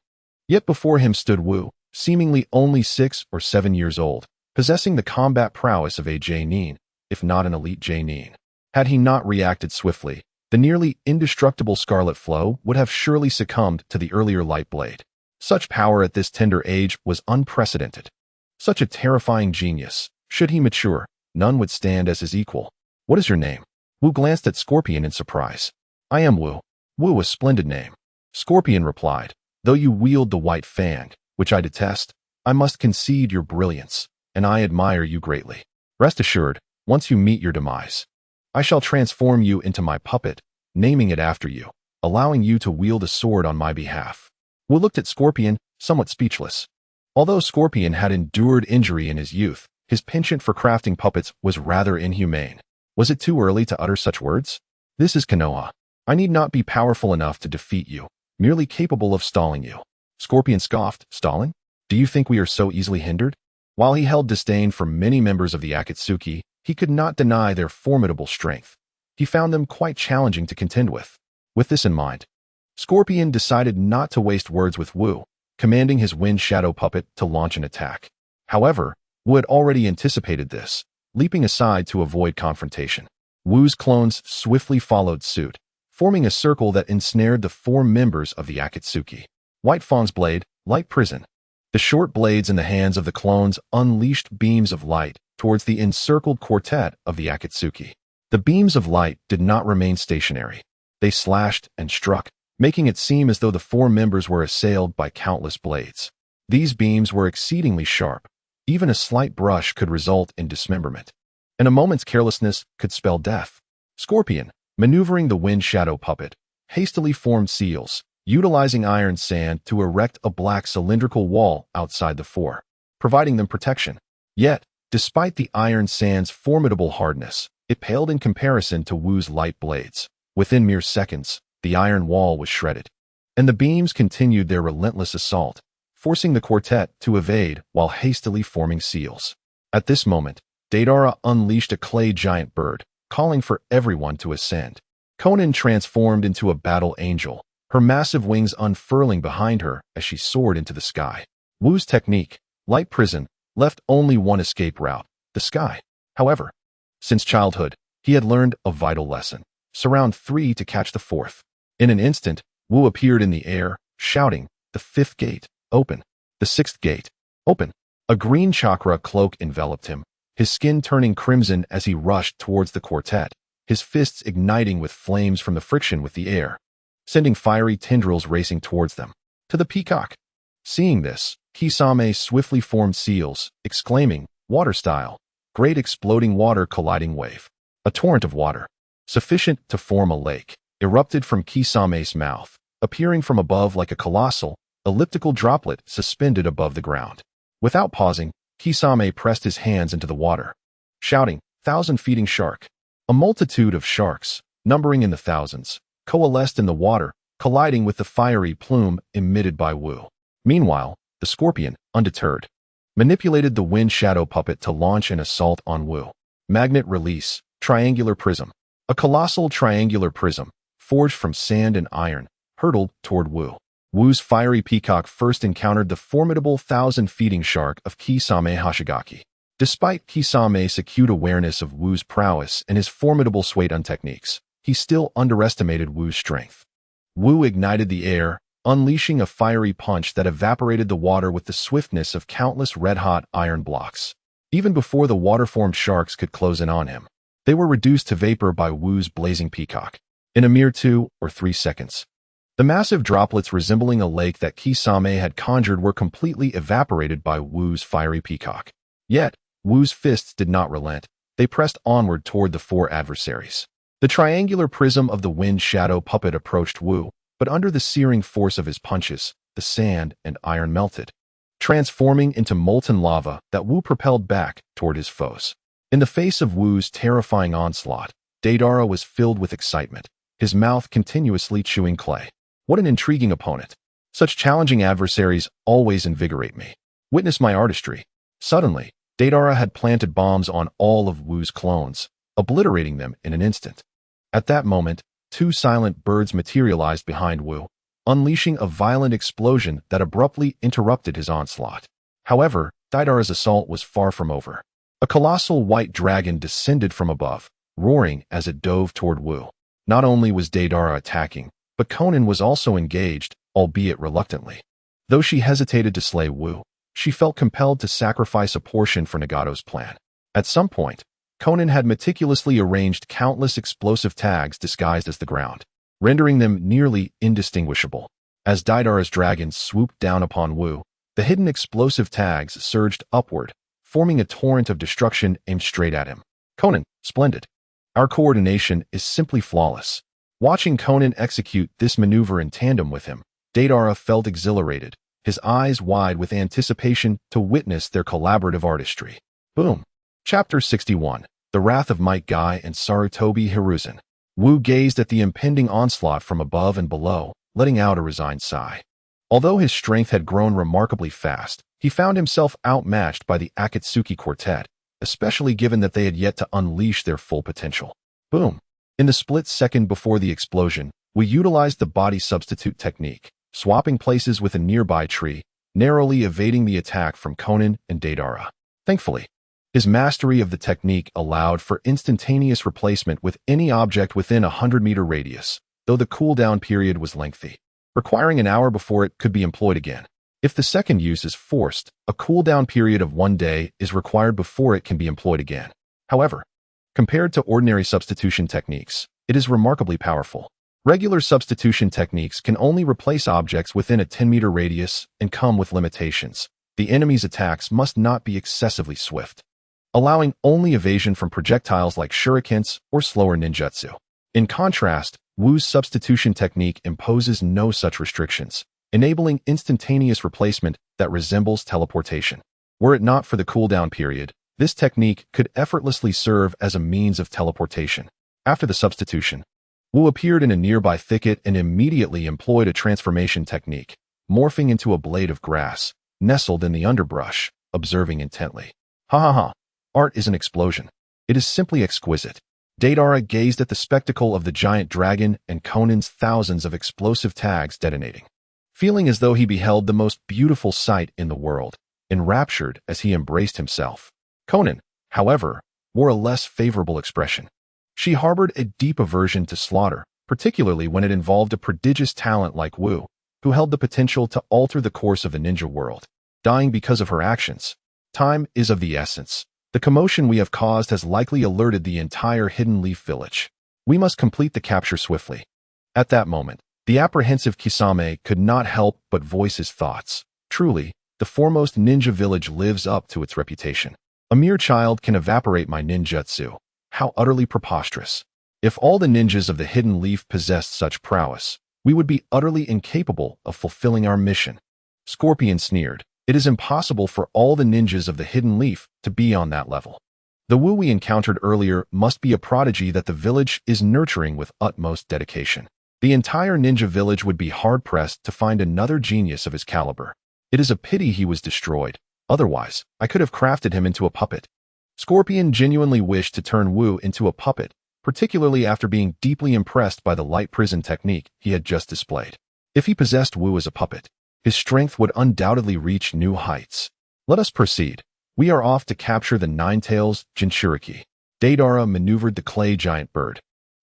Yet before him stood Wu, seemingly only 6 or 7 years old, possessing the combat prowess of a Nin, if not an elite Nin. Had he not reacted swiftly, the nearly indestructible Scarlet Flow would have surely succumbed to the earlier Light Blade. Such power at this tender age was unprecedented. Such a terrifying genius. Should he mature, none would stand as his equal. What is your name? Wu glanced at Scorpion in surprise. I am Wu. Wu, a splendid name. Scorpion replied. Though you wield the white fang, which I detest, I must concede your brilliance, and I admire you greatly. Rest assured, once you meet your demise, I shall transform you into my puppet, naming it after you, allowing you to wield a sword on my behalf. Wu looked at Scorpion, somewhat speechless. Although Scorpion had endured injury in his youth, his penchant for crafting puppets was rather inhumane. Was it too early to utter such words? This is Konoha. I need not be powerful enough to defeat you, merely capable of stalling you. Scorpion scoffed. Stalling? Do you think we are so easily hindered? While he held disdain for many members of the Akatsuki, he could not deny their formidable strength. He found them quite challenging to contend with. With this in mind, Scorpion decided not to waste words with Wu, commanding his wind shadow puppet to launch an attack. However, Wu had already anticipated this, leaping aside to avoid confrontation. Wu's clones swiftly followed suit, forming a circle that ensnared the 4 members of the Akatsuki. White Fawn's blade, light prison. The short blades in the hands of the clones unleashed beams of light towards the encircled quartet of the Akatsuki. The beams of light did not remain stationary. They slashed and struck, making it seem as though the 4 members were assailed by countless blades. These beams were exceedingly sharp. Even a slight brush could result in dismemberment, and a moment's carelessness could spell death. Scorpion, maneuvering the wind shadow puppet, hastily formed seals, utilizing iron sand to erect a black cylindrical wall outside the 4, providing them protection. Yet, despite the iron sand's formidable hardness, it paled in comparison to Wu's light blades. Within mere seconds, the iron wall was shredded, and the beams continued their relentless assault, forcing the quartet to evade while hastily forming seals. At this moment, Deidara unleashed a clay giant bird, calling for everyone to ascend. Konan transformed into a battle angel, her massive wings unfurling behind her as she soared into the sky. Wu's technique, light prison, left only one escape route, the sky. However, since childhood, he had learned a vital lesson. Surround 3 to catch the 4th. In an instant, Wu appeared in the air, shouting, the 5th gate, open. The 6th gate, open. A green chakra cloak enveloped him, his skin turning crimson as he rushed towards the quartet, his fists igniting with flames from the friction with the air, sending fiery tendrils racing towards them. To the peacock. Seeing this, Kisame swiftly formed seals, exclaiming, water style, great exploding water colliding wave. A torrent of water, sufficient to form a lake, erupted from Kisame's mouth, appearing from above like a colossal, elliptical droplet suspended above the ground. Without pausing, Kisame pressed his hands into the water, shouting, 1,000-feeding shark. A multitude of sharks, numbering in the thousands, coalesced in the water, colliding with the fiery plume emitted by Wu. Meanwhile, the scorpion, undeterred, manipulated the wind shadow puppet to launch an assault on Wu. Magnet release, triangular prism. A colossal triangular prism, forged from sand and iron, hurtled toward Wu. Wu's fiery peacock first encountered the formidable 1,000-feeding shark of Kisame Hashigaki. Despite Kisame's acute awareness of Wu's prowess and his formidable Suidan techniques, he still underestimated Wu's strength. Wu ignited the air, unleashing a fiery punch that evaporated the water with the swiftness of countless red-hot iron blocks. Even before the water-formed sharks could close in on him, they were reduced to vapor by Wu's blazing peacock. In a mere 2 or 3 seconds, the massive droplets resembling a lake that Kisame had conjured were completely evaporated by Wu's fiery peacock. Yet, Wu's fists did not relent. They pressed onward toward the 4 adversaries. The triangular prism of the wind shadow puppet approached Wu, but under the searing force of his punches, the sand and iron melted. transforming into molten lava that Wu propelled back toward his foes. In the face of Wu's terrifying onslaught, Deidara was filled with excitement, his mouth continuously chewing clay. What an intriguing opponent. Such challenging adversaries always invigorate me. Witness my artistry. Suddenly, Deidara had planted bombs on all of Wu's clones, obliterating them in an instant. At that moment, two silent birds materialized behind Wu, unleashing a violent explosion that abruptly interrupted his onslaught. However, Deidara's assault was far from over. A colossal white dragon descended from above, roaring as it dove toward Wu. Not only was Deidara attacking, but Konan was also engaged, albeit reluctantly. Though she hesitated to slay Wu, she felt compelled to sacrifice a portion for Nagato's plan. At some point, Konan had meticulously arranged countless explosive tags disguised as the ground, rendering them nearly indistinguishable. As Deidara's dragon swooped down upon Wu, the hidden explosive tags surged upward, forming a torrent of destruction aimed straight at him. Konan, splendid. Our coordination is simply flawless. Watching Konan execute this maneuver in tandem with him, Deidara felt exhilarated, his eyes wide with anticipation to witness their collaborative artistry. Boom. Chapter 61. The Wrath of Might Guy and Sarutobi Hiruzen. Wu gazed at the impending onslaught from above and below, letting out a resigned sigh. Although his strength had grown remarkably fast, he found himself outmatched by the Akatsuki Quartet, especially given that they had yet to unleash their full potential. Boom. In the split second before the explosion, we utilized the body substitute technique, swapping places with a nearby tree, narrowly evading the attack from Konan and Deidara. Thankfully, his mastery of the technique allowed for instantaneous replacement with any object within a 100-meter radius, though the cooldown period was lengthy, requiring an hour before it could be employed again. If the second use is forced, a cooldown period of 1 day is required before it can be employed again. However, compared to ordinary substitution techniques, it is remarkably powerful. Regular substitution techniques can only replace objects within a 10-meter radius and come with limitations. The enemy's attacks must not be excessively swift, allowing only evasion from projectiles like shurikens or slower ninjutsu. In contrast, Wu's substitution technique imposes no such restrictions, enabling instantaneous replacement that resembles teleportation. Were it not for the cooldown period, this technique could effortlessly serve as a means of teleportation. After the substitution, Wu appeared in a nearby thicket and immediately employed a transformation technique, morphing into a blade of grass, nestled in the underbrush, observing intently. Ha ha ha. Art is an explosion. It is simply exquisite. Deidara gazed at the spectacle of the giant dragon and Konan's thousands of explosive tags detonating, feeling as though he beheld the most beautiful sight in the world, enraptured as he embraced himself. Konan, however, wore a less favorable expression. She harbored a deep aversion to slaughter, particularly when it involved a prodigious talent like Wu, who held the potential to alter the course of the ninja world, dying because of her actions. Time is of the essence. The commotion we have caused has likely alerted the entire Hidden Leaf village. We must complete the capture swiftly. At that moment, the apprehensive Kisame could not help but voice his thoughts. Truly, the foremost ninja village lives up to its reputation. A mere child can evaporate my ninjutsu. How utterly preposterous. If all the ninjas of the Hidden Leaf possessed such prowess, we would be utterly incapable of fulfilling our mission. Scorpion sneered. It is impossible for all the ninjas of the Hidden Leaf to be on that level. The Wu we encountered earlier must be a prodigy that the village is nurturing with utmost dedication. The entire ninja village would be hard-pressed to find another genius of his caliber. It is a pity he was destroyed. Otherwise, I could have crafted him into a puppet. Scorpion genuinely wished to turn Wu into a puppet, particularly after being deeply impressed by the light prison technique he had just displayed. If he possessed Wu as a puppet, his strength would undoubtedly reach new heights. Let us proceed. We are off to capture the Nine-Tails Jinchuriki. Deidara maneuvered the clay giant bird,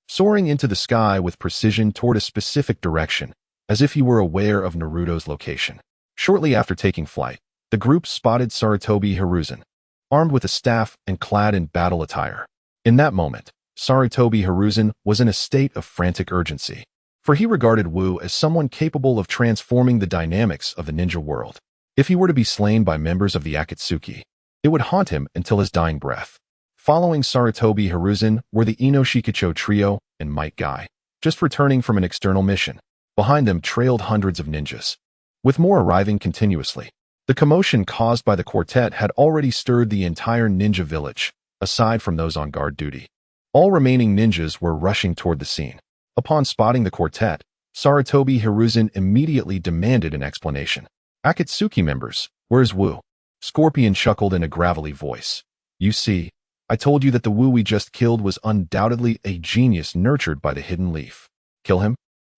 soaring into the sky with precision toward a specific direction, as if he were aware of Naruto's location. Shortly after taking flight, the group spotted Sarutobi Hiruzen, armed with a staff and clad in battle attire. In that moment, Sarutobi Hiruzen was in a state of frantic urgency, for he regarded Wu as someone capable of transforming the dynamics of the ninja world. If he were to be slain by members of the Akatsuki, it would haunt him until his dying breath. Following Sarutobi Hiruzen were the Inoshikacho trio and Might Guy, just returning from an external mission. Behind them trailed hundreds of ninjas, with more arriving continuously. The commotion caused by the quartet had already stirred the entire ninja village, aside from those on guard duty. All remaining ninjas were rushing toward the scene. Upon spotting the quartet, Sarutobi Hiruzen immediately demanded an explanation. "Akatsuki members, where's Wu?" Scorpion chuckled in a gravelly voice. "You see, I told you that the Wu we just killed was undoubtedly a genius nurtured by the hidden leaf. Kill him?"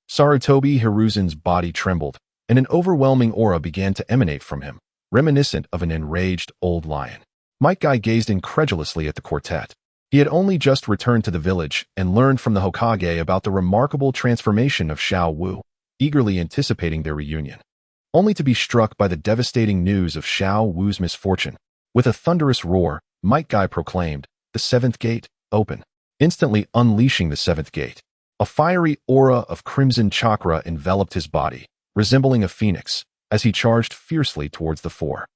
Sarutobi Hiruzen's body trembled, and an overwhelming aura began to emanate from him, reminiscent of an enraged old lion. Might Guy gazed incredulously at the quartet. He had only just returned to the village and learned from the Hokage about the remarkable transformation of Xiao Wu, eagerly anticipating their reunion, only to be struck by the devastating news of Xiao Wu's misfortune. With a thunderous roar, Might Guy proclaimed, "The seventh gate, open," instantly unleashing the seventh gate. A fiery aura of crimson chakra enveloped his body, resembling a phoenix, as he charged fiercely towards the four.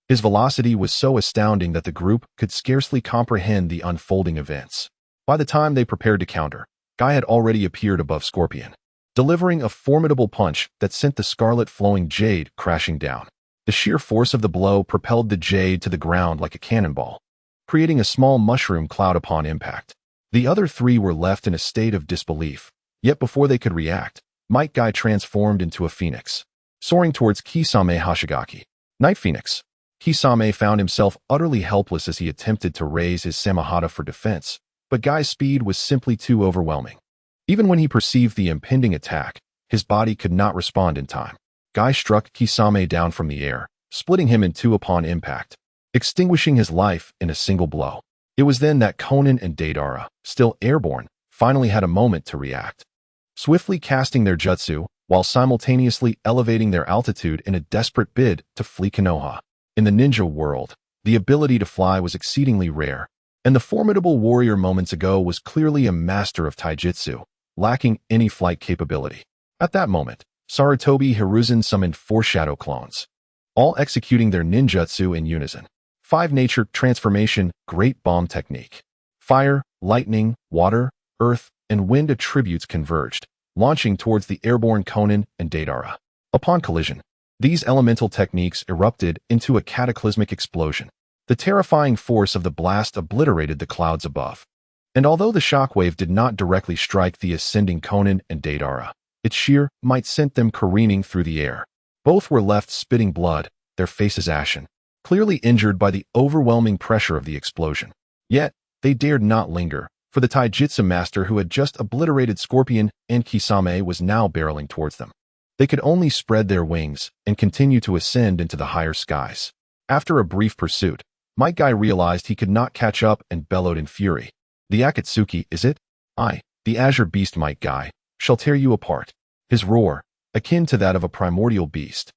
His velocity was so astounding that the group could scarcely comprehend the unfolding events. By the time they prepared to counter, Guy had already appeared above Scorpion, delivering a formidable punch that sent the scarlet flowing jade crashing down. The sheer force of the blow propelled the jade to the ground like a cannonball, creating a small mushroom cloud upon impact. The other three were left in a state of disbelief, yet before they could react, Might Guy transformed into a phoenix, soaring towards Kisame Hashigaki. Night Phoenix. Kisame found himself utterly helpless as he attempted to raise his Samahata for defense, but Guy's speed was simply too overwhelming. Even when he perceived the impending attack, his body could not respond in time. Guy struck Kisame down from the air, splitting him in two upon impact, extinguishing his life in a single blow. It was then that Konan and Deidara, still airborne, finally had a moment to react. Swiftly casting their jutsu, while simultaneously elevating their altitude in a desperate bid to flee Konoha. In the ninja world, the ability to fly was exceedingly rare, and the formidable warrior moments ago was clearly a master of taijutsu, lacking any flight capability. At that moment, Sarutobi Hiruzen summoned 4 shadow clones, all executing their ninjutsu in unison. 5 nature transformation great bomb technique. Fire, lightning, water, earth, and wind attributes converged, launching towards the airborne Konan and Deidara. Upon collision, these elemental techniques erupted into a cataclysmic explosion. The terrifying force of the blast obliterated the clouds above. And although the shockwave did not directly strike the ascending Konan and Deidara, its sheer might sent them careening through the air. Both were left spitting blood, their faces ashen, clearly injured by the overwhelming pressure of the explosion. Yet, they dared not linger, for the taijutsu master who had just obliterated Scorpion and Kisame was now barreling towards them. They could only spread their wings and continue to ascend into the higher skies. After a brief pursuit, Might Guy realized he could not catch up and bellowed in fury. "The Akatsuki, is it? I, the Azure Beast Might Guy, shall tear you apart." His roar, akin to that of a primordial beast,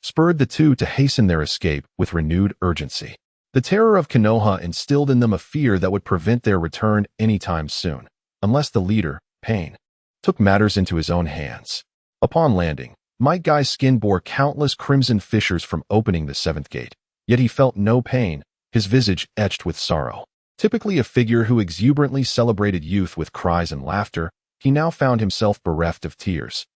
spurred the two to hasten their escape with renewed urgency. The terror of Konoha instilled in them a fear that would prevent their return anytime soon, unless the leader, Pain, took matters into his own hands. Upon landing, Might Guy's skin bore countless crimson fissures from opening the 7th gate, yet he felt no pain, his visage etched with sorrow. Typically a figure who exuberantly celebrated youth with cries and laughter, he now found himself bereft of tears.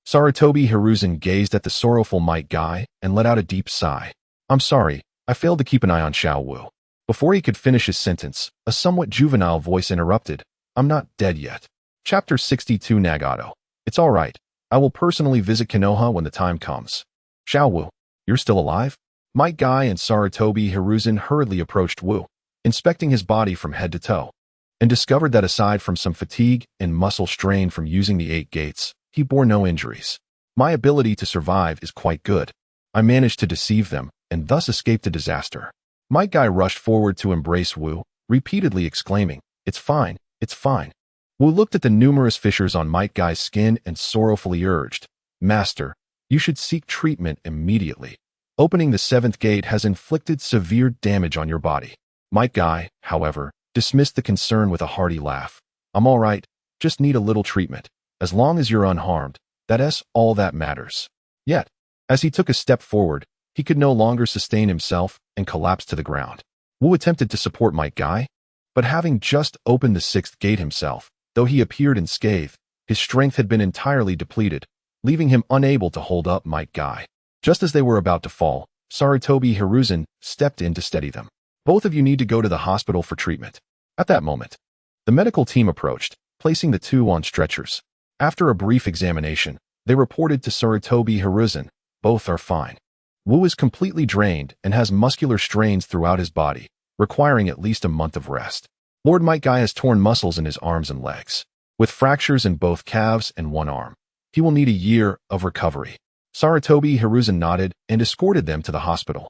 Sarutobi Hiruzen gazed at the sorrowful Might Guy and let out a deep sigh. "I'm sorry, I failed to keep an eye on Xiao Wu." Before he could finish his sentence, a somewhat juvenile voice interrupted. "I'm not dead yet." Chapter 62 Nagato. "It's all right. I will personally visit Konoha when the time comes." "Xiao Wu, you're still alive?" Might Guy and Sarutobi Hiruzen hurriedly approached Wu, inspecting his body from head to toe, and discovered that aside from some fatigue and muscle strain from using the 8 gates, he bore no injuries. "My ability to survive is quite good. I managed to deceive them, and thus escaped a disaster." Might Guy rushed forward to embrace Wu, repeatedly exclaiming, "It's fine, it's fine." Wu looked at the numerous fissures on Might Guy's skin and sorrowfully urged, "Master, you should seek treatment immediately. Opening the 7th gate has inflicted severe damage on your body." Might Guy, however, dismissed the concern with a hearty laugh. "I'm all right, just need a little treatment. As long as you're unharmed, that's all that matters." Yet, as he took a step forward, he could no longer sustain himself and collapsed to the ground. Wu attempted to support Might Guy, but having just opened the 6th gate himself, though he appeared unscathed, his strength had been entirely depleted, leaving him unable to hold up Might Guy. Just as they were about to fall, Sarutobi Hiruzen stepped in to steady them. Both of you need to go to the hospital for treatment. At that moment, the medical team approached, placing the two on stretchers. After a brief examination, they reported to Sarutobi Hiruzen, both are fine. Wu is completely drained and has muscular strains throughout his body, requiring at least a month of rest. Lord Might Guy has torn muscles in his arms and legs, with fractures in both calves and one arm. He will need a year of recovery. Sarutobi Hiruzen nodded and escorted them to the hospital,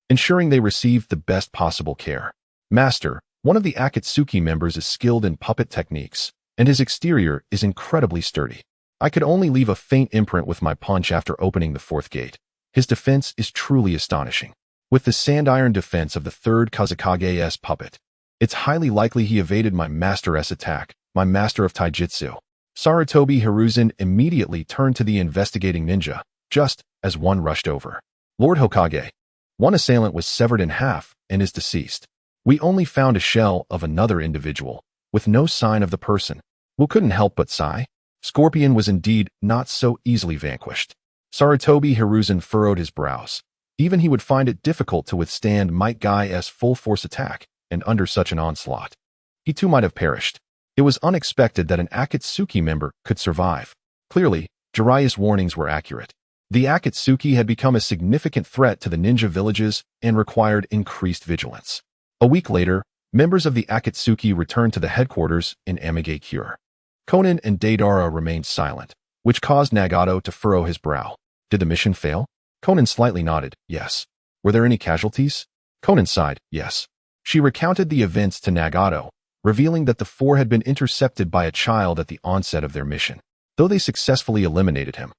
ensuring they received the best possible care. Master, one of the Akatsuki members is skilled in puppet techniques, and his exterior is incredibly sturdy. I could only leave a faint imprint with my punch after opening the fourth gate. His defense is truly astonishing. With the sand-iron defense of the third Kazakage's puppet, it's highly likely he evaded my Master-S attack, my Master of Taijutsu. Sarutobi Hiruzen immediately turned to the investigating ninja, just as one rushed over. Lord Hokage. One assailant was severed in half and is deceased. We only found a shell of another individual, with no sign of the person. Wu couldn't help but sigh. Scorpion was indeed not so easily vanquished. Sarutobi Hiruzen furrowed his brows. Even he would find it difficult to withstand Might Guy's full-force attack, and under such an onslaught, he too might have perished. It was unexpected that an Akatsuki member could survive. Clearly, Jiraiya's warnings were accurate. The Akatsuki had become a significant threat to the ninja villages and required increased vigilance. A week later, members of the Akatsuki returned to the headquarters in Amigakure. Konan and Deidara remained silent, which caused Nagato to furrow his brow. Did the mission fail? Konan slightly nodded, yes. Were there any casualties? Konan sighed, yes. She recounted the events to Nagato, revealing that the four had been intercepted by a child at the onset of their mission, though they successfully eliminated him.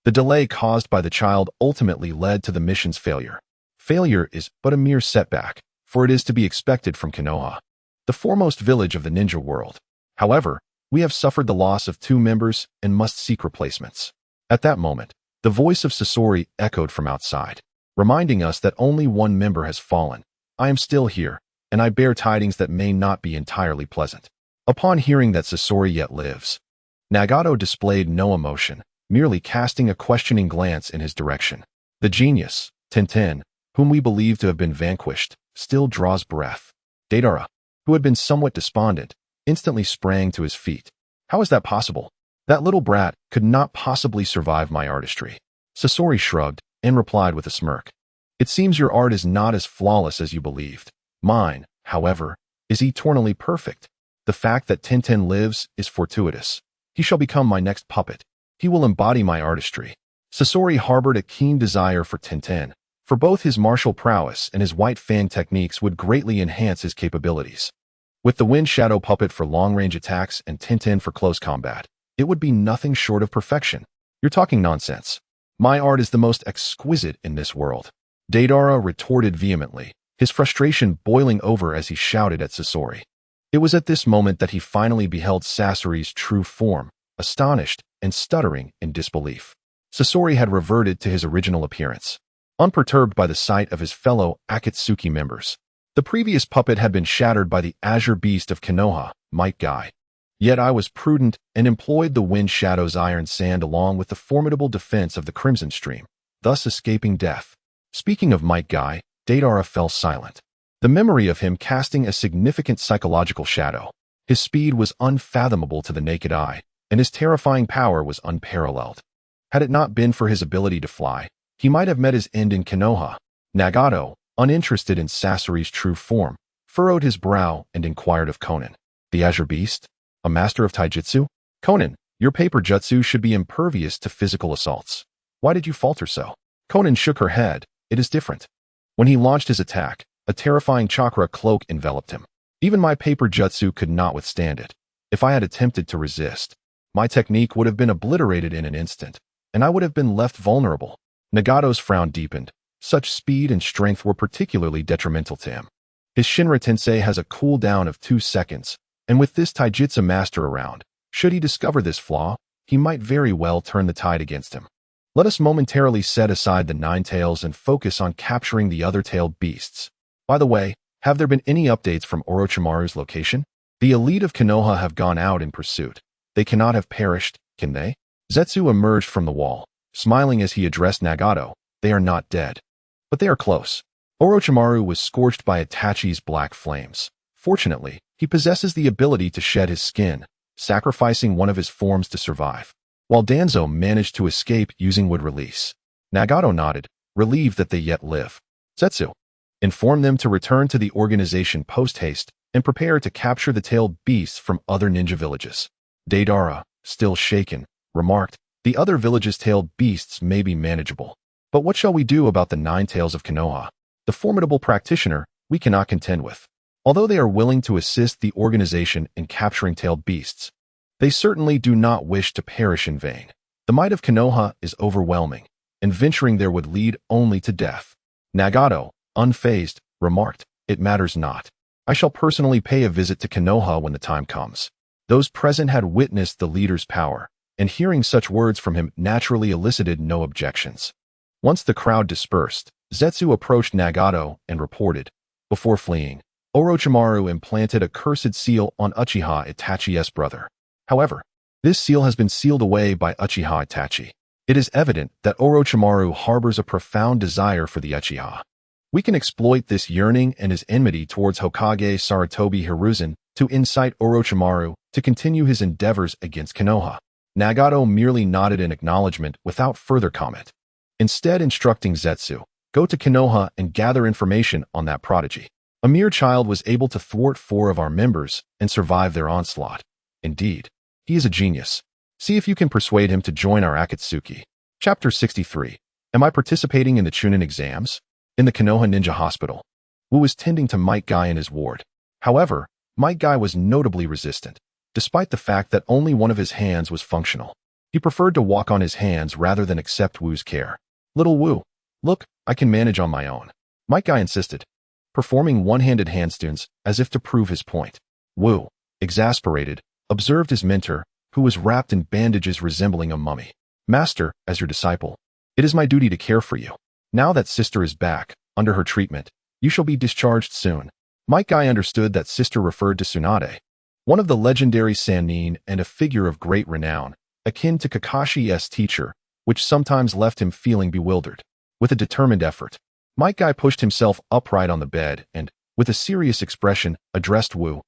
The delay caused by the child ultimately led to the mission's failure. Failure is but a mere setback, for it is to be expected from Konoha, the foremost village of the ninja world. However, we have suffered the loss of 2 members and must seek replacements. At that moment, the voice of Sasori echoed from outside, reminding us that only 1 member has fallen. I am still here, and I bear tidings that may not be entirely pleasant. Upon hearing that Sasori yet lives, Nagato displayed no emotion, merely casting a questioning glance in his direction. The genius, Tenten, whom we believe to have been vanquished, still draws breath. Deidara, who had been somewhat despondent, instantly sprang to his feet. How is that possible? That little brat could not possibly survive my artistry. Sasori shrugged and replied with a smirk. It seems your art is not as flawless as you believed. Mine, however, is eternally perfect. The fact that Tenten lives is fortuitous. He shall become my next puppet. He will embody my artistry. Sasori harbored a keen desire for Tenten, for both his martial prowess and his white fang techniques would greatly enhance his capabilities. With the Wind Shadow puppet for long-range attacks and Tenten for close combat, it would be nothing short of perfection. You're talking nonsense. My art is the most exquisite in this world. Deidara retorted vehemently, his frustration boiling over as he shouted at Sasori. It was at this moment that he finally beheld Sasori's true form, astonished and stuttering in disbelief. Sasori had reverted to his original appearance, unperturbed by the sight of his fellow Akatsuki members. The previous puppet had been shattered by the azure beast of Konoha, Might Guy. Yet I was prudent and employed the Wind Shadow's iron sand along with the formidable defense of the Crimson Stream, thus escaping death. Speaking of Might Guy, Deidara fell silent, the memory of him casting a significant psychological shadow. His speed was unfathomable to the naked eye, and his terrifying power was unparalleled. Had it not been for his ability to fly, he might have met his end in Konoha. Nagato, uninterested in Sasori's true form, furrowed his brow and inquired of Konan. The Azure Beast? A master of taijutsu? Konan, your paper jutsu should be impervious to physical assaults. Why did you falter so? Konan shook her head. It is different. When he launched his attack, a terrifying chakra cloak enveloped him. Even my paper jutsu could not withstand it. If I had attempted to resist, my technique would have been obliterated in an instant, and I would have been left vulnerable. Nagato's frown deepened. Such speed and strength were particularly detrimental to him. His Shinra Tensei has a cooldown of 2 seconds, and with this taijutsu master around, should he discover this flaw, he might very well turn the tide against him. Let us momentarily set aside the 9 tails and focus on capturing the other tailed beasts. By the way, have there been any updates from Orochimaru's location? The elite of Konoha have gone out in pursuit. They cannot have perished, can they? Zetsu emerged from the wall, smiling as he addressed Nagato. They are not dead. but they are close. Orochimaru was scorched by Itachi's black flames. Fortunately, he possesses the ability to shed his skin, sacrificing one of his forms to survive. While Danzo managed to escape using wood release. Nagato nodded, relieved that they yet live. Zetsu informed them to return to the organization post-haste and prepare to capture the tailed beasts from other ninja villages. Deidara, still shaken, remarked, "The other villages' tailed beasts may be manageable. But what shall we do about the 9 tails of Konoha? The formidable practitioner we cannot contend with." Although they are willing to assist the organization in capturing tailed beasts, they certainly do not wish to perish in vain. The might of Konoha is overwhelming, and venturing there would lead only to death. Nagato, unfazed, remarked, "It matters not. I shall personally pay a visit to Konoha when the time comes." Those present had witnessed the leader's power, and hearing such words from him naturally elicited no objections. Once the crowd dispersed, Zetsu approached Nagato and reported, before fleeing, Orochimaru implanted a cursed seal on Uchiha Itachi's brother. However, this seal has been sealed away by Uchiha Itachi. It is evident that Orochimaru harbors a profound desire for the Uchiha. We can exploit this yearning and his enmity towards Hokage Sarutobi Hiruzen to incite Orochimaru to continue his endeavors against Konoha. Nagato merely nodded in acknowledgement without further comment, instead instructing Zetsu, "Go to Konoha and gather information on that prodigy. A mere child was able to thwart 4 of our members and survive their onslaught. Indeed, he is a genius. See if you can persuade him to join our Akatsuki." Chapter 63. Am I participating in the chunin exams? In the Konoha Ninja Hospital, Wu was tending to Might Guy in his ward. However, Might Guy was notably resistant, despite the fact that only one of his hands was functional. He preferred to walk on his hands rather than accept Wu's care. "Little Wu, look, I can manage on my own," Might Guy insisted, performing one-handed handstands as if to prove his point. Wu, exasperated, observed his mentor, who was wrapped in bandages resembling a mummy. "Master, as your disciple, it is my duty to care for you. Now that sister is back, under her treatment, you shall be discharged soon." Might Guy understood that sister referred to Tsunade, one of the legendary Sannin and a figure of great renown, akin to Kakashi's teacher, which sometimes left him feeling bewildered. With a determined effort, Might Guy pushed himself upright on the bed and, with a serious expression, addressed Wu.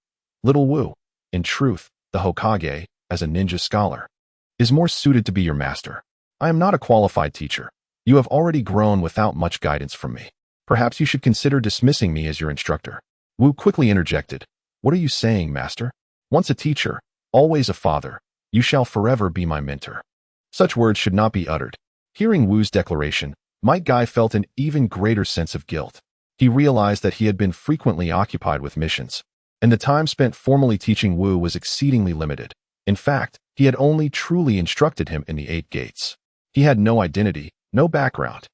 "Little Wu, in truth, the Hokage, as a ninja scholar, is more suited to be your master. I am not a qualified teacher. You have already grown without much guidance from me. Perhaps you should consider dismissing me as your instructor." Wu quickly interjected, "What are you saying, master? Once a teacher, always a father, you shall forever be my mentor." Such words should not be uttered. Hearing Wu's declaration, Might Guy felt an even greater sense of guilt. He realized that he had been frequently occupied with missions, and the time spent formally teaching Wu was exceedingly limited. In fact, he had only truly instructed him in the 8 gates. He had no identity, no background,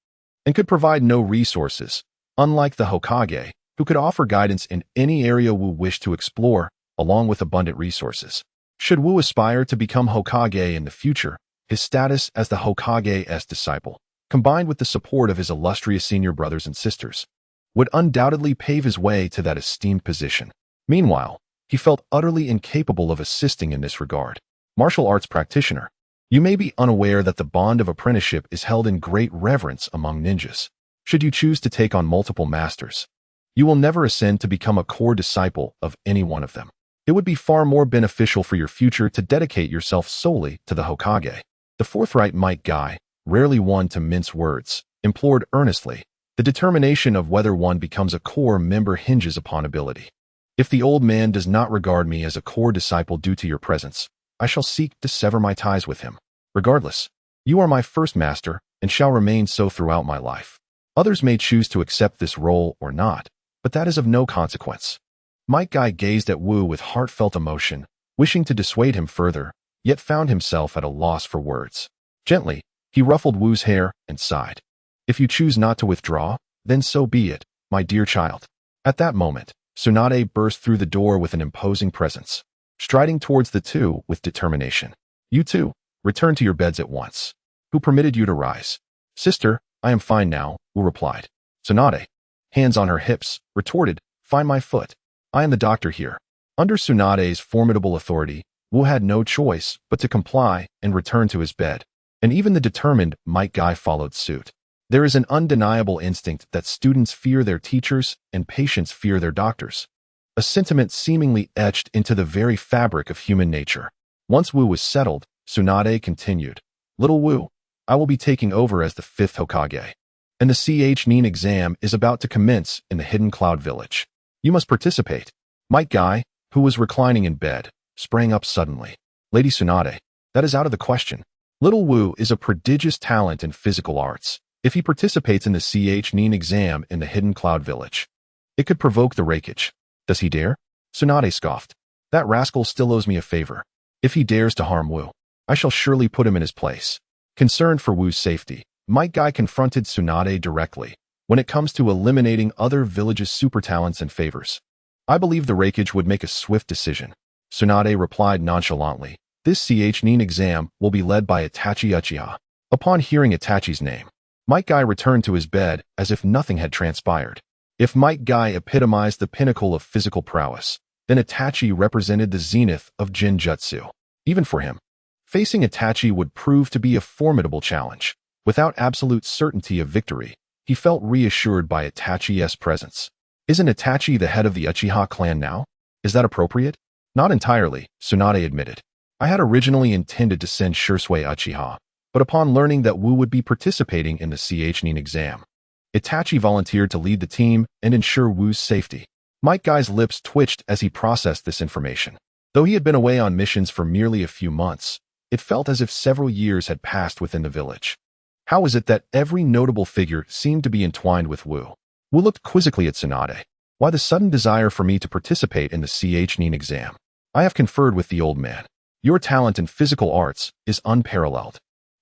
and could provide no resources, unlike the Hokage, who could offer guidance in any area Wu wished to explore, along with abundant resources. Should Wu aspire to become Hokage in the future, his status as the Hokage's disciple, combined with the support of his illustrious senior brothers and sisters, would undoubtedly pave his way to that esteemed position. Meanwhile, he felt utterly incapable of assisting in this regard. Martial arts practitioner, you may be unaware that the bond of apprenticeship is held in great reverence among ninjas. Should you choose to take on multiple masters, you will never ascend to become a core disciple of any one of them. It would be far more beneficial for your future to dedicate yourself solely to the Hokage. The forthright Might Guy, rarely one to mince words, implored earnestly. The determination of whether one becomes a core member hinges upon ability. If the old man does not regard me as a core disciple due to your presence, I shall seek to sever my ties with him. Regardless, you are my first master and shall remain so throughout my life. Others may choose to accept this role or not, but that is of no consequence. Might Guy gazed at Wu with heartfelt emotion, wishing to dissuade him further, yet found himself at a loss for words. Gently, he ruffled Wu's hair and sighed. "If you choose not to withdraw, then so be it, my dear child." At that moment, Tsunade burst through the door with an imposing presence, striding towards the two with determination. "You two, return to your beds at once. Who permitted you to rise?" "Sister, I am fine now," Wu replied. Tsunade, hands on her hips, retorted, "Find my foot. I am the doctor here." Under Tsunade's formidable authority, Wu had no choice but to comply and return to his bed, and even the determined Might Guy followed suit. There is an undeniable instinct that students fear their teachers and patients fear their doctors, a sentiment seemingly etched into the very fabric of human nature. Once Wu was settled, Tsunade continued, "Little Wu, I will be taking over as the 5th Hokage, and the chunin exam is about to commence in the Hidden Cloud Village. You must participate." Might Guy, who was reclining in bed, sprang up suddenly. "Lady Tsunade, that is out of the question. Little Wu is a prodigious talent in physical arts. If he participates in the chunin exam in the Hidden Cloud Village, it could provoke the raikage. Does he dare?" Tsunade scoffed. "That rascal still owes me a favor. If he dares to harm Wu, I shall surely put him in his place." Concerned for Wu's safety, Might Guy confronted Tsunade directly. "When it comes to eliminating other villages' super talents and favors, I believe the raikage would make a swift decision." Tsunade replied nonchalantly, "This chunin exam will be led by Itachi Uchiha." Upon hearing Itachi's name, Might Guy returned to his bed as if nothing had transpired. If Might Guy epitomized the pinnacle of physical prowess, then Itachi represented the zenith of Jinjutsu. Even for him, facing Itachi would prove to be a formidable challenge. Without absolute certainty of victory, he felt reassured by Itachi's presence. "Isn't Itachi the head of the Uchiha clan now? Is that appropriate?" "Not entirely," Tsunade admitted. "I had originally intended to send Shursui Uchiha, but upon learning that Wu would be participating in the chunin exam, Itachi volunteered to lead the team and ensure Wu's safety." Might Guy's lips twitched as he processed this information. Though he had been away on missions for merely a few months, it felt as if several years had passed within the village. How was it that every notable figure seemed to be entwined with Wu? Wu looked quizzically at Tsunade. "Why the sudden desire for me to participate in the chunin exam? I have conferred with the old man. Your talent in physical arts is unparalleled.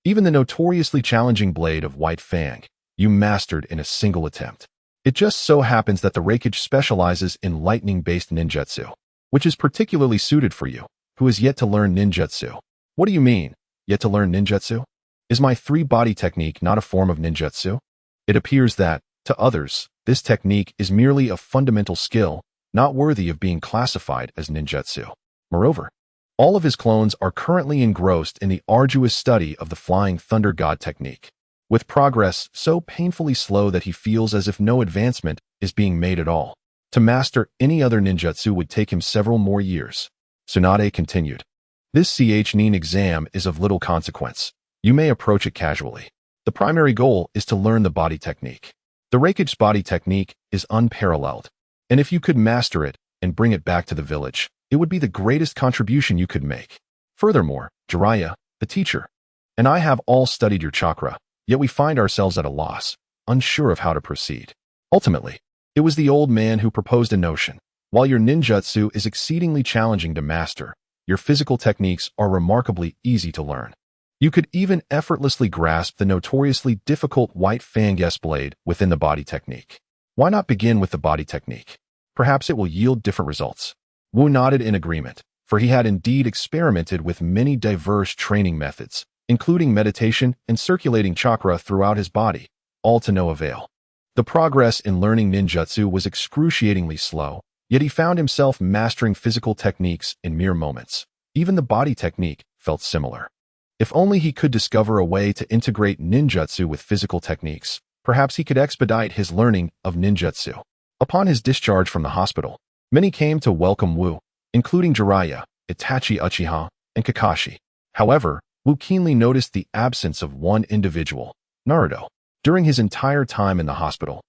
Even the notoriously challenging blade of White Fang, you mastered in a single attempt. It just so happens that the raikage specializes in lightning-based ninjutsu, which is particularly suited for you, who has yet to learn ninjutsu." "What do you mean, yet to learn ninjutsu? Is my 3-body technique not a form of ninjutsu?" It appears that, to others, this technique is merely a fundamental skill, not worthy of being classified as ninjutsu. Moreover, all of his clones are currently engrossed in the arduous study of the Flying Thunder God technique, with progress so painfully slow that he feels as if no advancement is being made at all. To master any other ninjutsu would take him several more years. Tsunade continued, "This chunin exam is of little consequence. You may approach it casually. The primary goal is to learn the body technique. The raikage's body technique is unparalleled, and if you could master it and bring it back to the village, it would be the greatest contribution you could make. Furthermore, Jiraiya, the teacher, and I have all studied your chakra, yet we find ourselves at a loss, unsure of how to proceed." Ultimately, it was the old man who proposed a notion. "While your ninjutsu is exceedingly challenging to master, your physical techniques are remarkably easy to learn. You could even effortlessly grasp the notoriously difficult White Fang blade within the body technique. Why not begin with the body technique? Perhaps it will yield different results." Wu nodded in agreement, for he had indeed experimented with many diverse training methods, including meditation and circulating chakra throughout his body, all to no avail. The progress in learning ninjutsu was excruciatingly slow, yet he found himself mastering physical techniques in mere moments. Even the body technique felt similar. If only he could discover a way to integrate ninjutsu with physical techniques, perhaps he could expedite his learning of ninjutsu. Upon his discharge from the hospital, many came to welcome Wu, including Jiraiya, Itachi Uchiha, and Kakashi. However, Wu keenly noticed the absence of one individual, Naruto. During his entire time in the hospital,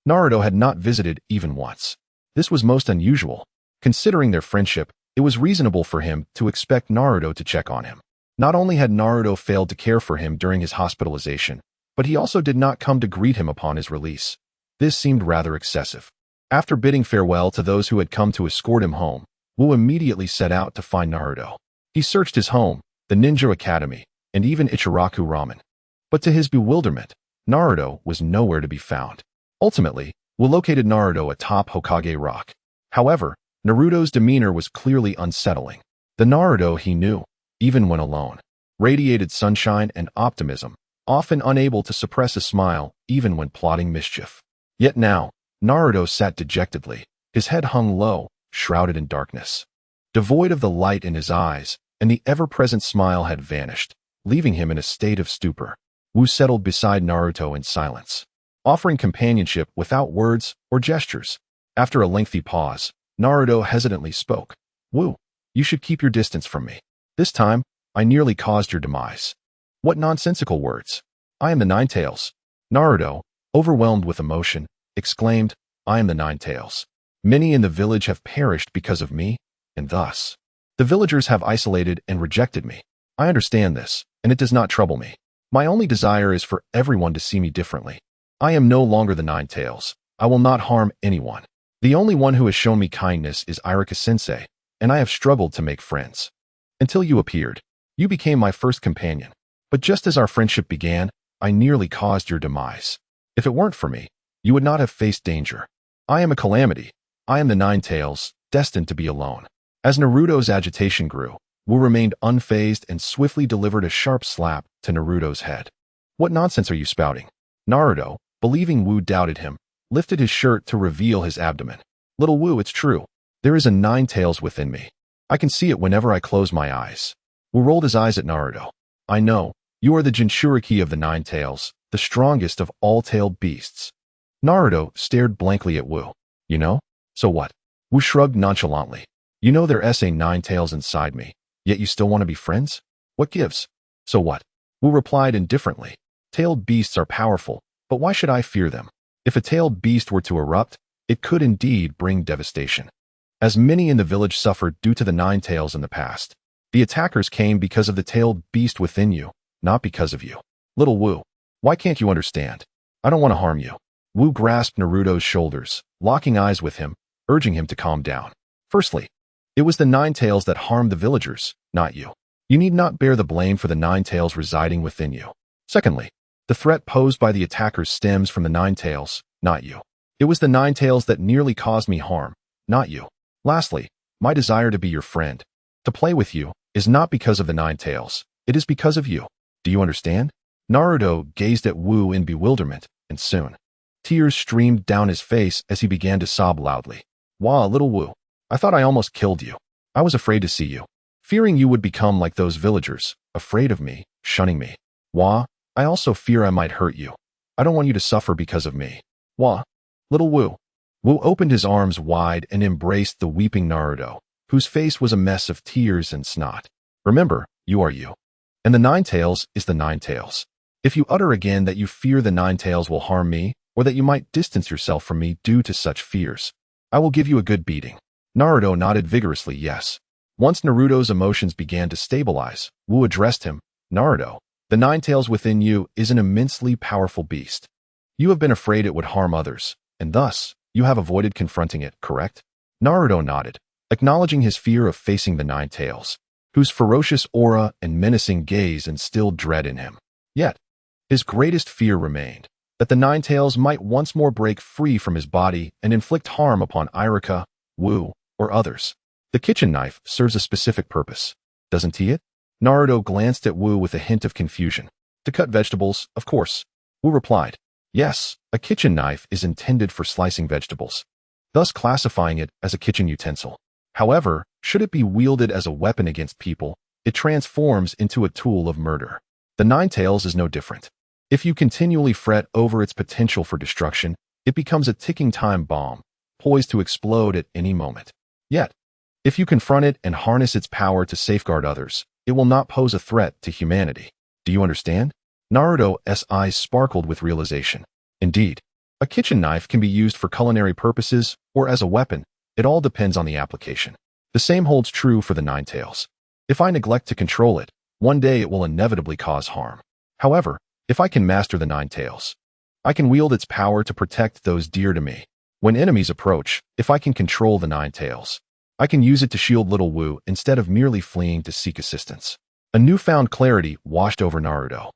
Naruto had not visited even once. This was most unusual. Considering their friendship, it was reasonable for him to expect Naruto to check on him. Not only had Naruto failed to care for him during his hospitalization, but he also did not come to greet him upon his release. This seemed rather excessive. After bidding farewell to those who had come to escort him home, Wu immediately set out to find Naruto. He searched his home, the Ninja Academy, and even Ichiraku Ramen. But to his bewilderment, Naruto was nowhere to be found. Ultimately, Wu located Naruto atop Hokage Rock. However, Naruto's demeanor was clearly unsettling. The Naruto he knew, even when alone, radiated sunshine and optimism, often unable to suppress a smile even when plotting mischief. Yet now, Naruto sat dejectedly, his head hung low, shrouded in darkness. Devoid of the light in his eyes, and the ever-present smile had vanished, leaving him in a state of stupor. Wu settled beside Naruto in silence, offering companionship without words or gestures. After a lengthy pause, Naruto hesitantly spoke. Wu, you should keep your distance from me. This time, I nearly caused your demise. What nonsensical words. I am the Nine Tails. Naruto, overwhelmed with emotion, exclaimed, I am the Nine Tails. Many in the village have perished because of me, and thus, the villagers have isolated and rejected me. I understand this, and it does not trouble me. My only desire is for everyone to see me differently. I am no longer the Nine Tails. I will not harm anyone. The only one who has shown me kindness is Irika-sensei, and I have struggled to make friends. Until you appeared. You became my first companion. But just as our friendship began, I nearly caused your demise. If it weren't for me, you would not have faced danger. I am a calamity. I am the Nine Tails, destined to be alone. As Naruto's agitation grew, Wu remained unfazed and swiftly delivered a sharp slap to Naruto's head. What nonsense are you spouting? Naruto, believing Wu doubted him, lifted his shirt to reveal his abdomen. Little Wu, it's true. There is a Nine Tails within me. I can see it whenever I close my eyes. Wu rolled his eyes at Naruto. I know, you are the Jinchuriki of the Nine Tails, the strongest of all tailed beasts. Naruto stared blankly at Wu. You know? So what? Wu shrugged nonchalantly. You know there's a Nine Tails inside me, yet you still want to be friends? What gives? So what? Wu replied indifferently. Tailed beasts are powerful, but why should I fear them? If a tailed beast were to erupt, it could indeed bring devastation. As many in the village suffered due to the Nine Tails in the past, the attackers came because of the tailed beast within you, not because of you. Little Wu, why can't you understand? I don't want to harm you. Wu grasped Naruto's shoulders, locking eyes with him, urging him to calm down. Firstly, it was the Nine Tails that harmed the villagers, not you. You need not bear the blame for the Nine Tails residing within you. Secondly, the threat posed by the attackers stems from the Nine Tails, not you. It was the Nine Tails that nearly caused me harm, not you. Lastly, my desire to be your friend, to play with you, is not because of the Nine Tails. It is because of you. Do you understand? Naruto gazed at Wu in bewilderment, and soon, tears streamed down his face as he began to sob loudly. Wah, little Wu, I thought I almost killed you. I was afraid to see you, fearing you would become like those villagers, afraid of me, shunning me. Wah, I also fear I might hurt you. I don't want you to suffer because of me. Wah, little Wu. Wu opened his arms wide and embraced the weeping Naruto, whose face was a mess of tears and snot. Remember, you are you. And the Nine Tails is the Nine Tails. If you utter again that you fear the Nine Tails will harm me, or that you might distance yourself from me due to such fears, I will give you a good beating. Naruto nodded vigorously yes. Once Naruto's emotions began to stabilize, Wu addressed him. Naruto, the Nine Tails within you is an immensely powerful beast. You have been afraid it would harm others, and thus, you have avoided confronting it, correct? Naruto nodded, acknowledging his fear of facing the Nine Tails, whose ferocious aura and menacing gaze instilled dread in him. Yet, his greatest fear remained, that the Nine Tails might once more break free from his body and inflict harm upon Irika, Wu, or others. The kitchen knife serves a specific purpose, doesn't it? Naruto glanced at Wu with a hint of confusion. To cut vegetables, of course. Wu replied, yes, a kitchen knife is intended for slicing vegetables, thus classifying it as a kitchen utensil. However, should it be wielded as a weapon against people, it transforms into a tool of murder. The Nine Tails is no different. If you continually fret over its potential for destruction, it becomes a ticking time bomb, poised to explode at any moment. Yet, if you confront it and harness its power to safeguard others, it will not pose a threat to humanity. Do you understand? Naruto's eyes sparkled with realization. Indeed, a kitchen knife can be used for culinary purposes or as a weapon. It all depends on the application. The same holds true for the Nine Tails. If I neglect to control it, one day it will inevitably cause harm. However, if I can master the Nine Tails, I can wield its power to protect those dear to me. When enemies approach, if I can control the Nine Tails, I can use it to shield little Wu instead of merely fleeing to seek assistance. A newfound clarity washed over Naruto,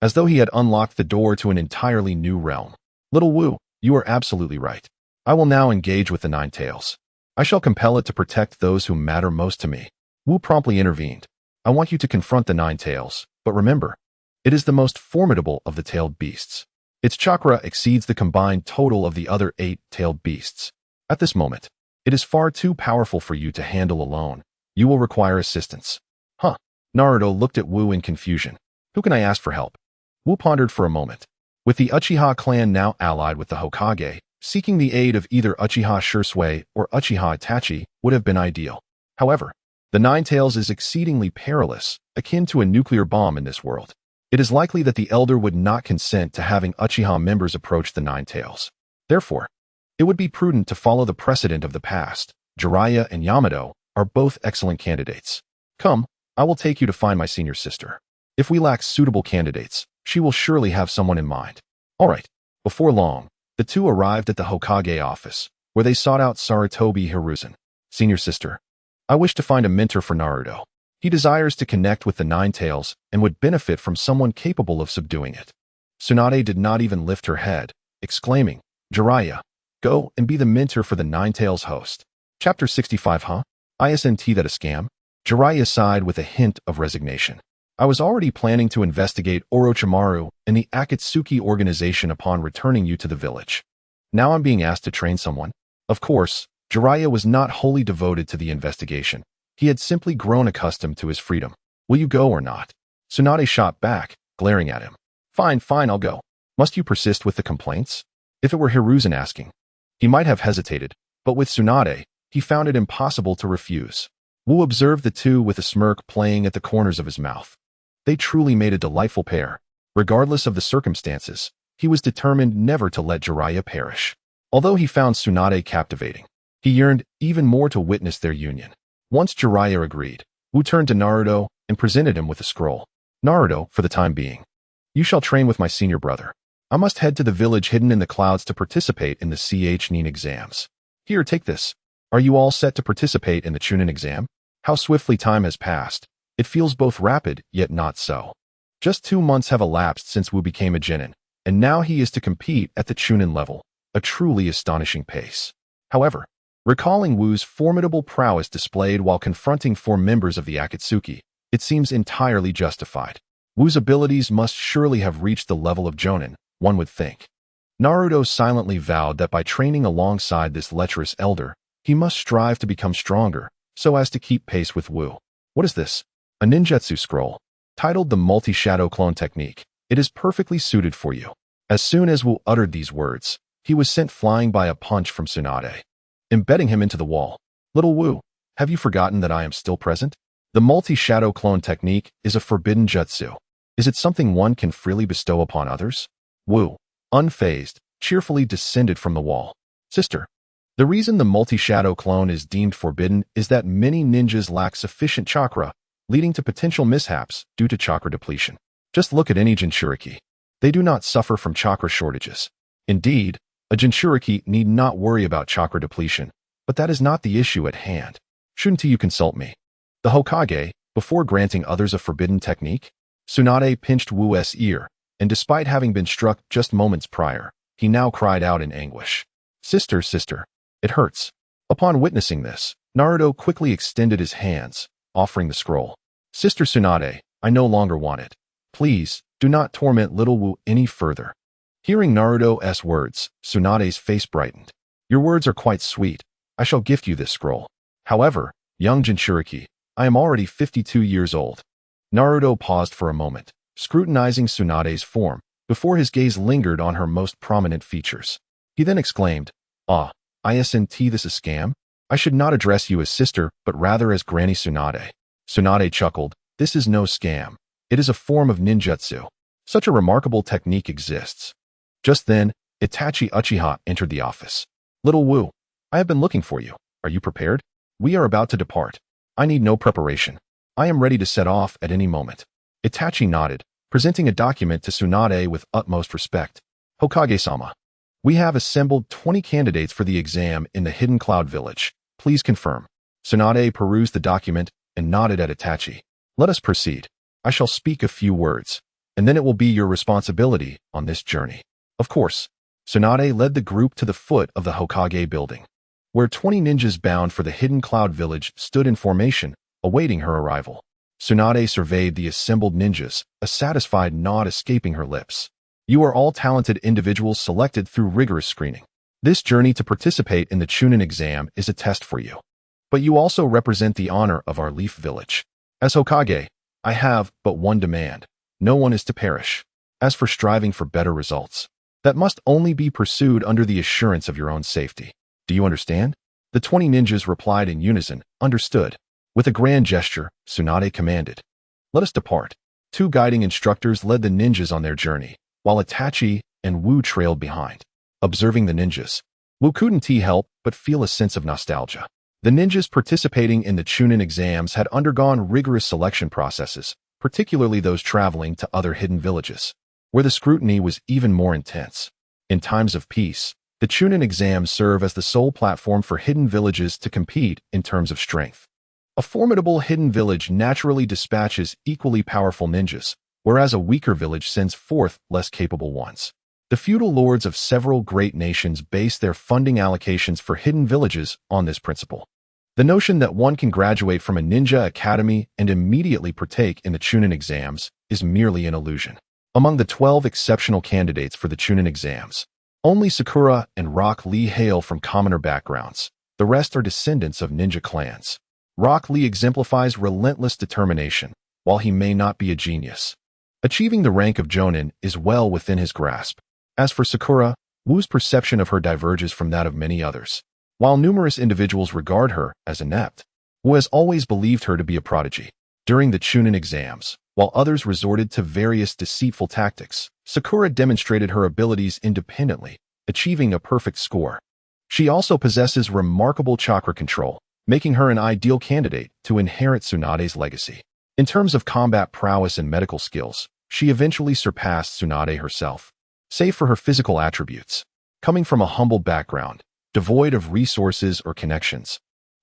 as though he had unlocked the door to an entirely new realm. Little Wu, you are absolutely right. I will now engage with the Nine Tails. I shall compel it to protect those who matter most to me. Wu promptly intervened. I want you to confront the Nine Tails, but remember, it is the most formidable of the tailed beasts. Its chakra exceeds the combined total of the other 8 tailed beasts. At this moment, it is far too powerful for you to handle alone. You will require assistance. Huh? Naruto looked at Wu in confusion. Who can I ask for help? Wu pondered for a moment. With the Uchiha clan now allied with the Hokage, seeking the aid of either Uchiha Shursui or Uchiha Itachi would have been ideal. However, the Nine Tails is exceedingly perilous, akin to a nuclear bomb in this world. It is likely that the Elder would not consent to having Uchiha members approach the Nine Tails. Therefore, it would be prudent to follow the precedent of the past. Jiraiya and Yamato are both excellent candidates. Come, I will take you to find my senior sister. If we lack suitable candidates, she will surely have someone in mind. All right. Before long, the two arrived at the Hokage office, where they sought out Sarutobi Hiruzen. Senior sister, I wish to find a mentor for Naruto. He desires to connect with the Nine Tails and would benefit from someone capable of subduing it. Tsunade did not even lift her head, exclaiming, Jiraiya, go and be the mentor for the Nine Tails host. Chapter 65 Huh? Isn't that a scam? Jiraiya sighed with a hint of resignation. I was already planning to investigate Orochimaru and the Akatsuki organization upon returning you to the village. Now I'm being asked to train someone. Of course, Jiraiya was not wholly devoted to the investigation. He had simply grown accustomed to his freedom. Will you go or not? Tsunade shot back, glaring at him. Fine, I'll go. Must you persist with the complaints? If it were Hiruzen asking, he might have hesitated, but with Tsunade, he found it impossible to refuse. Wu observed the two with a smirk playing at the corners of his mouth. They truly made a delightful pair. Regardless of the circumstances, he was determined never to let Jiraiya perish. Although he found Tsunade captivating, he yearned even more to witness their union. Once Jiraiya agreed, Wu turned to Naruto and presented him with a scroll. Naruto, for the time being, you shall train with my senior brother. I must head to the village hidden in the clouds to participate in the chunin exams. Here, take this. Are you all set to participate in the chunin exam? How swiftly time has passed. It feels both rapid, yet not so. Just 2 months have elapsed since Wu became a genin, and now he is to compete at the chunin level, a truly astonishing pace. However, recalling Wu's formidable prowess displayed while confronting 4 members of the Akatsuki, it seems entirely justified. Wu's abilities must surely have reached the level of Jonin, one would think. Naruto silently vowed that by training alongside this lecherous elder, he must strive to become stronger, so as to keep pace with Wu. What is this? A ninjutsu scroll, titled the Multi-Shadow Clone Technique. It is perfectly suited for you. As soon as Wu uttered these words, he was sent flying by a punch from Tsunade, embedding him into the wall. Little Wu, have you forgotten that I am still present? The Multi-Shadow Clone Technique is a forbidden jutsu. Is it something one can freely bestow upon others? Wu, unfazed, cheerfully descended from the wall. Sister, the reason the Multi-Shadow Clone is deemed forbidden is that many ninjas lack sufficient chakra, leading to potential mishaps due to chakra depletion. Just look at any Jinchuriki. They do not suffer from chakra shortages. Indeed, a Jinchuriki need not worry about chakra depletion, but that is not the issue at hand. Shouldn't you consult me? The Hokage, before granting others a forbidden technique? Tsunade pinched Wu's ear, and despite having been struck just moments prior, he now cried out in anguish. Sister, it hurts. Upon witnessing this, Naruto quickly extended his hands, offering the scroll. Sister Tsunade, I no longer want it. Please, do not torment little Wu any further. Hearing Naruto's words, Tsunade's face brightened. Your words are quite sweet. I shall gift you this scroll. However, young Jinchuriki, I am already 52 years old. Naruto paused for a moment, scrutinizing Tsunade's form, before his gaze lingered on her most prominent features. He then exclaimed, isn't this a scam? I should not address you as sister, but rather as Granny Tsunade. Tsunade chuckled, this is no scam. It is a form of ninjutsu. Such a remarkable technique exists. Just then, Itachi Uchiha entered the office. Little Wu, I have been looking for you. Are you prepared? We are about to depart. I need no preparation. I am ready to set off at any moment. Itachi nodded, presenting a document to Tsunade with utmost respect. Hokage-sama, we have assembled 20 candidates for the exam in the Hidden Cloud Village. Please confirm. Tsunade perused the document and nodded at Itachi. Let us proceed. I shall speak a few words, and then it will be your responsibility on this journey. Of course. Tsunade led the group to the foot of the Hokage building, where 20 ninjas bound for the Hidden Cloud Village stood in formation, awaiting her arrival. Tsunade surveyed the assembled ninjas, a satisfied nod escaping her lips. You are all talented individuals selected through rigorous screening. This journey to participate in the chunin exam is a test for you. But you also represent the honor of our Leaf Village. As Hokage, I have but one demand. No one is to perish. As for striving for better results, that must only be pursued under the assurance of your own safety. Do you understand? The 20 ninjas replied in unison, understood. With a grand gesture, Tsunade commanded, let us depart. 2 guiding instructors led the ninjas on their journey, while Itachi and Wu trailed behind. Observing the ninjas, Wu couldn't help but feel a sense of nostalgia. The ninjas participating in the chunin exams had undergone rigorous selection processes, particularly those traveling to other hidden villages, where the scrutiny was even more intense. In times of peace, the chunin exams serve as the sole platform for hidden villages to compete in terms of strength. A formidable hidden village naturally dispatches equally powerful ninjas, whereas a weaker village sends forth less capable ones. The feudal lords of several great nations base their funding allocations for hidden villages on this principle. The notion that one can graduate from a ninja academy and immediately partake in the chunin exams is merely an illusion. Among the 12 exceptional candidates for the chunin exams, only Sakura and Rock Lee hail from commoner backgrounds. The rest are descendants of ninja clans. Rock Lee exemplifies relentless determination, while he may not be a genius. Achieving the rank of Jonin is well within his grasp. As for Sakura, Wu's perception of her diverges from that of many others. While numerous individuals regard her as inept, Wu has always believed her to be a prodigy. During the chunin exams, while others resorted to various deceitful tactics, Sakura demonstrated her abilities independently, achieving a perfect score. She also possesses remarkable chakra control, making her an ideal candidate to inherit Tsunade's legacy. In terms of combat prowess and medical skills, she eventually surpassed Tsunade herself. Save for her physical attributes, coming from a humble background, devoid of resources or connections,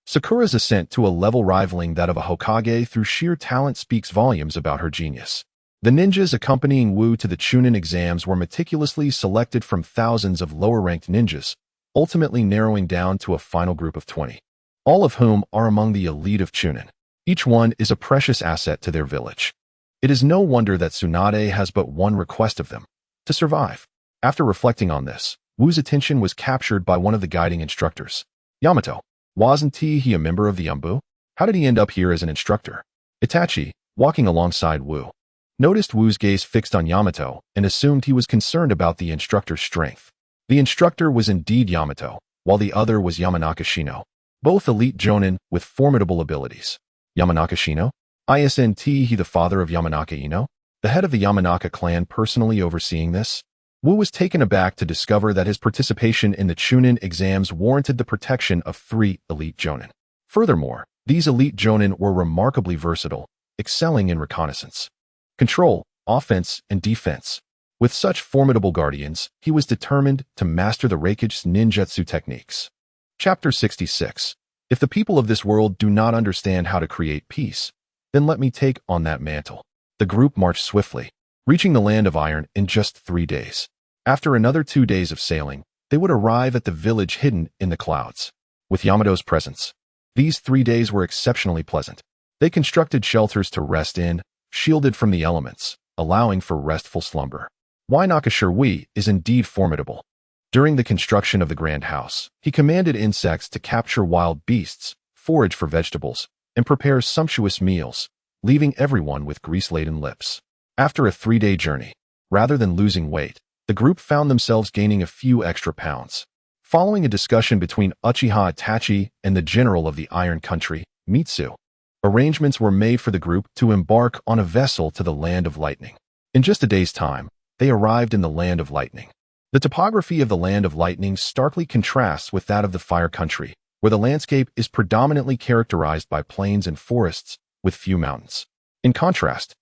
Sakura's ascent to a level rivaling that of a Hokage through sheer talent speaks volumes about her genius. The ninjas accompanying Wu to the chunin exams were meticulously selected from thousands of lower-ranked ninjas, ultimately narrowing down to a final group of 20, all of whom are among the elite of chunin. Each one is a precious asset to their village. It is no wonder that Tsunade has but one request of them: to survive. After reflecting on this, Wu's attention was captured by one of the guiding instructors. Yamato, wasn't he a member of the Umbu? How did he end up here as an instructor? Itachi, walking alongside Wu, noticed Wu's gaze fixed on Yamato and assumed he was concerned about the instructor's strength. The instructor was indeed Yamato, while the other was Yamanaka Shino, both elite jonin with formidable abilities. Yamanaka Shino? Isn't he the father of Yamanaka Ino, the head of the Yamanaka clan, personally overseeing this? Wu was taken aback to discover that his participation in the chunin exams warranted the protection of 3 elite jonin. Furthermore, these elite jonin were remarkably versatile, excelling in reconnaissance, control, offense, and defense. With such formidable guardians, he was determined to master the Raikage ninjutsu techniques. Chapter 66. If the people of this world do not understand how to create peace, then let me take on that mantle. The group marched swiftly, reaching the land of iron in just 3 days. After another 2 days of sailing, they would arrive at the village hidden in the clouds. With Yamato's presence, these 3 days were exceptionally pleasant. They constructed shelters to rest in, shielded from the elements, allowing for restful slumber. Wainaka Shirui is indeed formidable. During the construction of the grand house, he commanded insects to capture wild beasts, forage for vegetables, and prepare sumptuous meals, leaving everyone with grease-laden lips. After a 3-day journey, rather than losing weight, the group found themselves gaining a few extra pounds. Following a discussion between Uchiha Itachi and the general of the Iron Country, Mitsu, arrangements were made for the group to embark on a vessel to the Land of Lightning. In just a day's time, they arrived in the Land of Lightning. The topography of the Land of Lightning starkly contrasts with that of the Fire Country, where the landscape is predominantly characterized by plains and forests, with few mountains. In contrast,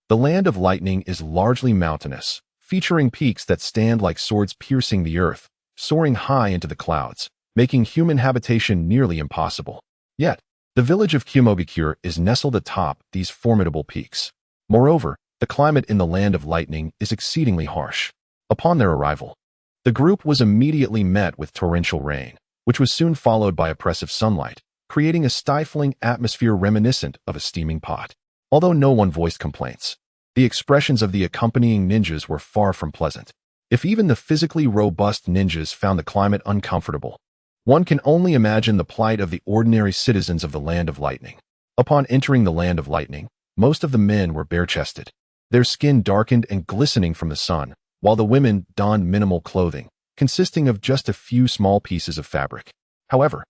the Land of Lightning is largely mountainous, featuring peaks that stand like swords piercing the earth, soaring high into the clouds, making human habitation nearly impossible. Yet, the village of Kumogakure is nestled atop these formidable peaks. Moreover, the climate in the Land of Lightning is exceedingly harsh. Upon their arrival, the group was immediately met with torrential rain, which was soon followed by oppressive sunlight, creating a stifling atmosphere reminiscent of a steaming pot. Although no one voiced complaints, the expressions of the accompanying ninjas were far from pleasant. If even the physically robust ninjas found the climate uncomfortable, one can only imagine the plight of the ordinary citizens of the Land of Lightning. Upon entering the Land of Lightning, most of the men were bare-chested. their skin darkened and glistening from the sun, while the women donned minimal clothing, consisting of just a few small pieces of fabric. However,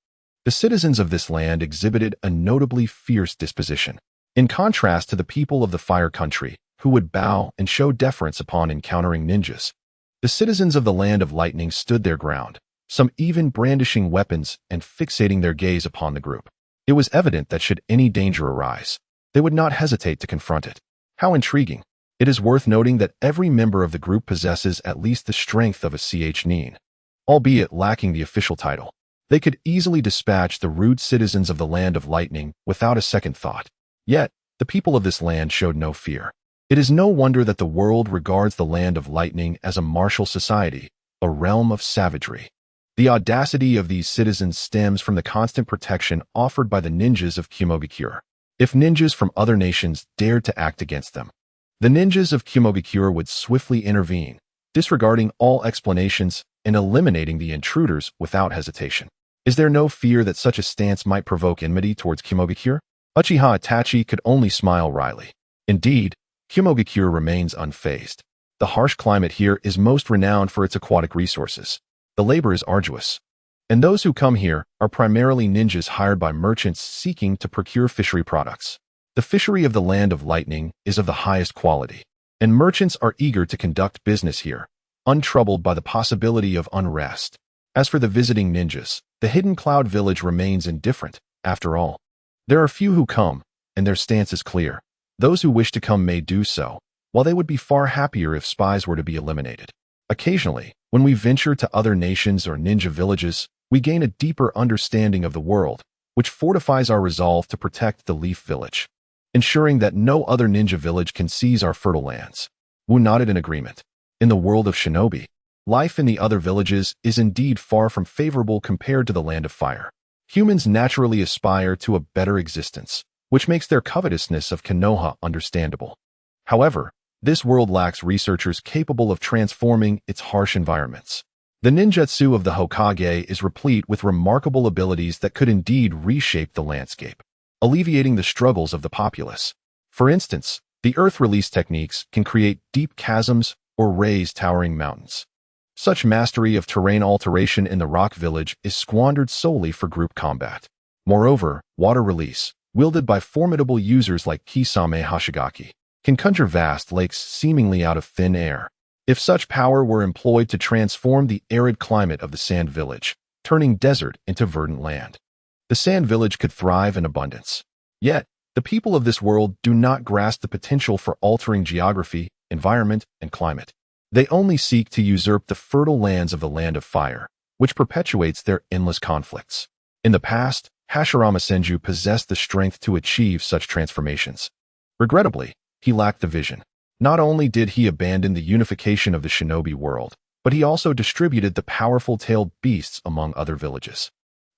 the citizens of this land exhibited a notably fierce disposition, in contrast to the people of the Fire Country, who would bow and show deference upon encountering ninjas. The citizens of the Land of Lightning stood their ground, some even brandishing weapons and fixating their gaze upon the group. It was evident that should any danger arise, they would not hesitate to confront it. How intriguing! It is worth noting that every member of the group possesses at least the strength of a chunin, albeit lacking the official title. They could easily dispatch the rude citizens of the Land of Lightning without a second thought. Yet, the people of this land showed no fear. It is no wonder that the world regards the Land of Lightning as a martial society, a realm of savagery. The audacity of these citizens stems from the constant protection offered by the ninjas of Kumogakure. If ninjas from other nations dared to act against them, the ninjas of Kumogakure would swiftly intervene, disregarding all explanations and eliminating the intruders without hesitation. Is there no fear that such a stance might provoke enmity towards Kumogakure? Uchiha Itachi could only smile wryly. Indeed, Kumogakure remains unfazed. The harsh climate here is most renowned for its aquatic resources. The labor is arduous, and those who come here are primarily ninjas hired by merchants seeking to procure fishery products. The fishery of the Land of Lightning is of the highest quality, and merchants are eager to conduct business here, untroubled by the possibility of unrest. As for the visiting ninjas, the Hidden Cloud Village remains indifferent. After all, there are few who come, and their stance is clear. Those who wish to come may do so, while they would be far happier if spies were to be eliminated. Occasionally, when we venture to other nations or ninja villages, we gain a deeper understanding of the world, which fortifies our resolve to protect the Leaf Village, ensuring that no other ninja village can seize our fertile lands. Wu nodded in agreement. In the world of shinobi, life in the other villages is indeed far from favorable compared to the Land of Fire. Humans naturally aspire to a better existence, which makes their covetousness of Konoha understandable. However, this world lacks researchers capable of transforming its harsh environments. The ninjutsu of the Hokage is replete with remarkable abilities that could indeed reshape the landscape, alleviating the struggles of the populace. For instance, the earth release techniques can create deep chasms or raise towering mountains. Such mastery of terrain alteration in the Rock Village is squandered solely for group combat. Moreover, water release, wielded by formidable users like Kisame Hashigaki, can conjure vast lakes seemingly out of thin air. If such power were employed to transform the arid climate of the Sand Village, turning desert into verdant land, the Sand Village could thrive in abundance. Yet, the people of this world do not grasp the potential for altering geography, environment, and climate. They only seek to usurp the fertile lands of the Land of Fire, which perpetuates their endless conflicts. In the past, Hashirama Senju possessed the strength to achieve such transformations. Regrettably, he lacked the vision. Not only did he abandon the unification of the shinobi world, but he also distributed the powerful tailed beasts among other villages,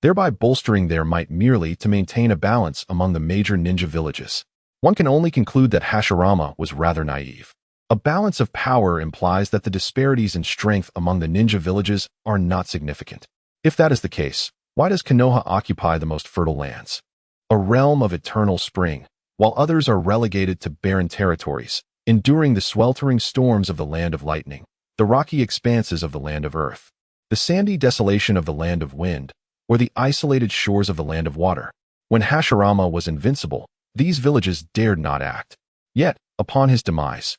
thereby bolstering their might merely to maintain a balance among the major ninja villages. One can only conclude that Hashirama was rather naive. A balance of power implies that the disparities in strength among the ninja villages are not significant. If that is the case, why does Konoha occupy the most fertile lands? A realm of eternal spring, while others are relegated to barren territories, enduring the sweltering storms of the Land of Lightning, the rocky expanses of the Land of Earth, the sandy desolation of the Land of Wind, or the isolated shores of the Land of Water. When Hashirama was invincible, these villages dared not act. Yet, upon his demise,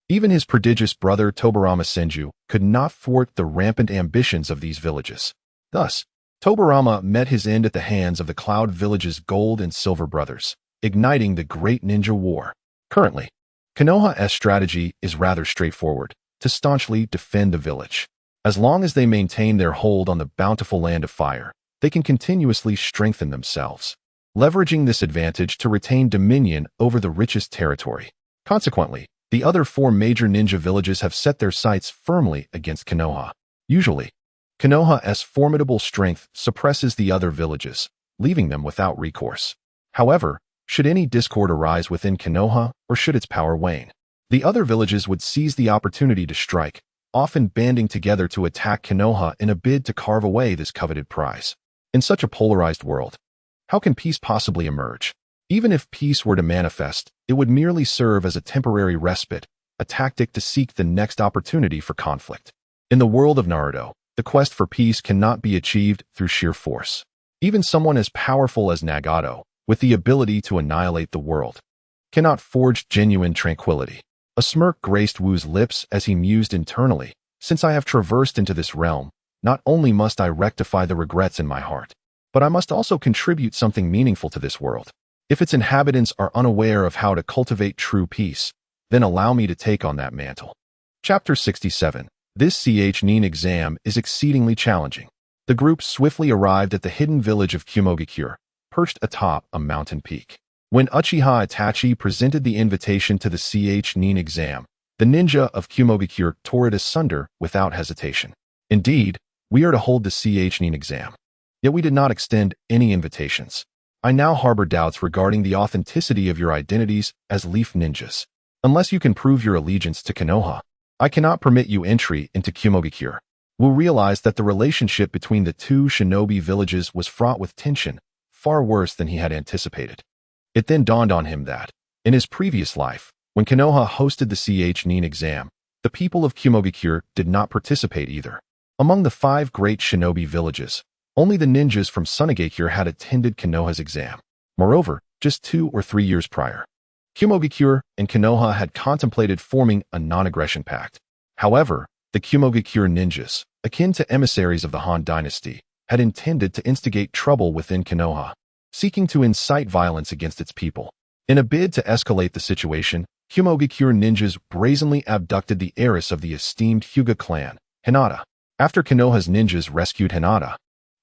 even his prodigious brother Tobarama Senju could not thwart the rampant ambitions of these villages. Thus, Tobarama met his end at the hands of the Cloud Village's Gold and Silver brothers, igniting the Great Ninja War. Currently, Konoha's strategy is rather straightforward: to staunchly defend the village. As long as they maintain their hold on the bountiful Land of Fire, they can continuously strengthen themselves, leveraging this advantage to retain dominion over the richest territory. Consequently, the other four major ninja villages have set their sights firmly against Konoha. Usually, Konoha's formidable strength suppresses the other villages, leaving them without recourse. However, should any discord arise within Konoha, or should its power wane, the other villages would seize the opportunity to strike, often banding together to attack Konoha in a bid to carve away this coveted prize. In such a polarized world, how can peace possibly emerge? Even if peace were to manifest, it would merely serve as a temporary respite, a tactic to seek the next opportunity for conflict. In the world of Naruto, the quest for peace cannot be achieved through sheer force. Even someone as powerful as Nagato, with the ability to annihilate the world, cannot forge genuine tranquility. A smirk graced Wu's lips as he mused internally. Since I have traversed into this realm, not only must I rectify the regrets in my heart, but I must also contribute something meaningful to this world. If its inhabitants are unaware of how to cultivate true peace, then allow me to take on that mantle. Chapter 67. This chunin exam is exceedingly challenging. The group swiftly arrived at the hidden village of Kumogakure, perched atop a mountain peak. When Uchiha Itachi presented the invitation to the chunin exam, the ninja of Kumogakure tore it asunder without hesitation. Indeed, we are to hold the chunin exam. Yet we did not extend any invitations. I now harbor doubts regarding the authenticity of your identities as leaf ninjas. Unless you can prove your allegiance to Konoha, I cannot permit you entry into Kumogakure. Wu realized that the relationship between the two shinobi villages was fraught with tension, far worse than he had anticipated. It then dawned on him that, in his previous life, when Konoha hosted the chunin exam, the people of Kumogakure did not participate either. Among the 5 great shinobi villages, only the ninjas from Sunagakure had attended Konoha's exam. Moreover, just 2 or 3 years prior, Kumogakure and Konoha had contemplated forming a non-aggression pact. However, the Kumogakure ninjas, akin to emissaries of the Han dynasty, had intended to instigate trouble within Konoha, seeking to incite violence against its people. In a bid to escalate the situation, Kumogakure ninjas brazenly abducted the heiress of the esteemed Hyuga clan, Hinata. After Konoha's ninjas rescued Hinata,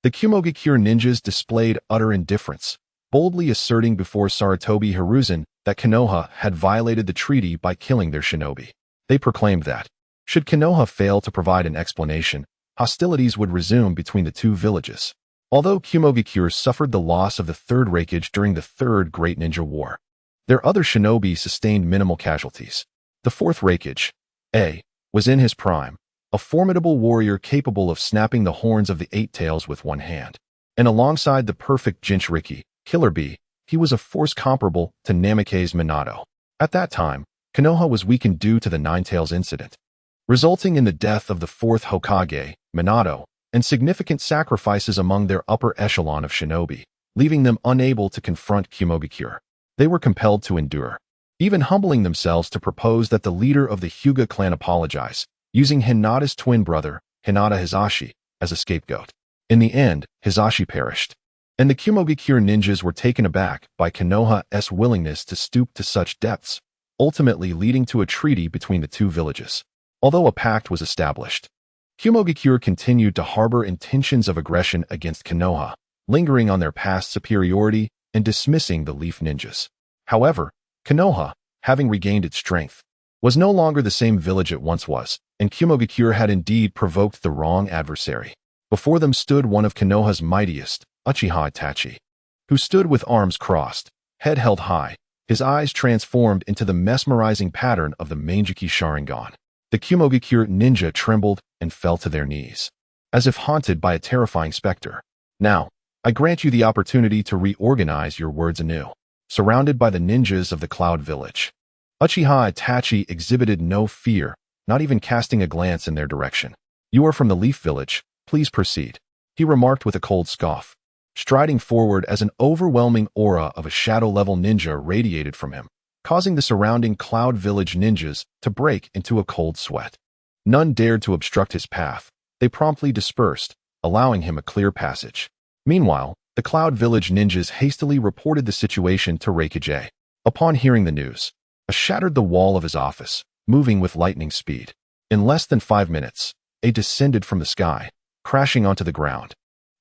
the Kumogakure ninjas displayed utter indifference, boldly asserting before Sarutobi Hiruzen that Konoha had violated the treaty by killing their shinobi. They proclaimed that, should Konoha fail to provide an explanation, hostilities would resume between the two villages. Although Kumogakure suffered the loss of the 3rd Raikage during the 3rd Great Ninja War, their other shinobi sustained minimal casualties. The 4th Raikage, A, was in his prime, a formidable warrior capable of snapping the horns of the 8 tails with one hand. And alongside the perfect Jinchuriki, Killer Bee, he was a force comparable to Namikaze Minato. At that time, Konoha was weakened due to the 9 Tails incident, resulting in the death of the 4th Hokage, Minato, and significant sacrifices among their upper echelon of shinobi, leaving them unable to confront Kumogakure. They were compelled to endure, even humbling themselves to propose that the leader of the Hyuga clan apologize, using Hinata's twin brother, Hinata Hisashi, as a scapegoat. In the end, Hisashi perished, and the Kumogakure ninjas were taken aback by Konoha's willingness to stoop to such depths, ultimately leading to a treaty between the two villages. Although a pact was established, Kumogakure continued to harbor intentions of aggression against Konoha, lingering on their past superiority and dismissing the leaf ninjas. However, Konoha, having regained its strength, was no longer the same village it once was, and Kumogakure had indeed provoked the wrong adversary. Before them stood one of Konoha's mightiest, Uchiha Itachi, who stood with arms crossed, head held high, his eyes transformed into the mesmerizing pattern of the Manjiki Sharingan. The Kumogakure ninja trembled and fell to their knees, as if haunted by a terrifying specter. Now, I grant you the opportunity to reorganize your words anew. Surrounded by the ninjas of the Cloud Village, Uchiha Itachi exhibited no fear, not even casting a glance in their direction. You are from the Leaf Village, please proceed, he remarked with a cold scoff, striding forward as an overwhelming aura of a shadow-level ninja radiated from him, causing the surrounding Cloud Village ninjas to break into a cold sweat. None dared to obstruct his path. They promptly dispersed, allowing him a clear passage. Meanwhile, the Cloud Village ninjas hastily reported the situation to Raikage. Upon hearing the news, A shattered the wall of his office, moving with lightning speed. In less than 5 minutes, A descended from the sky, crashing onto the ground,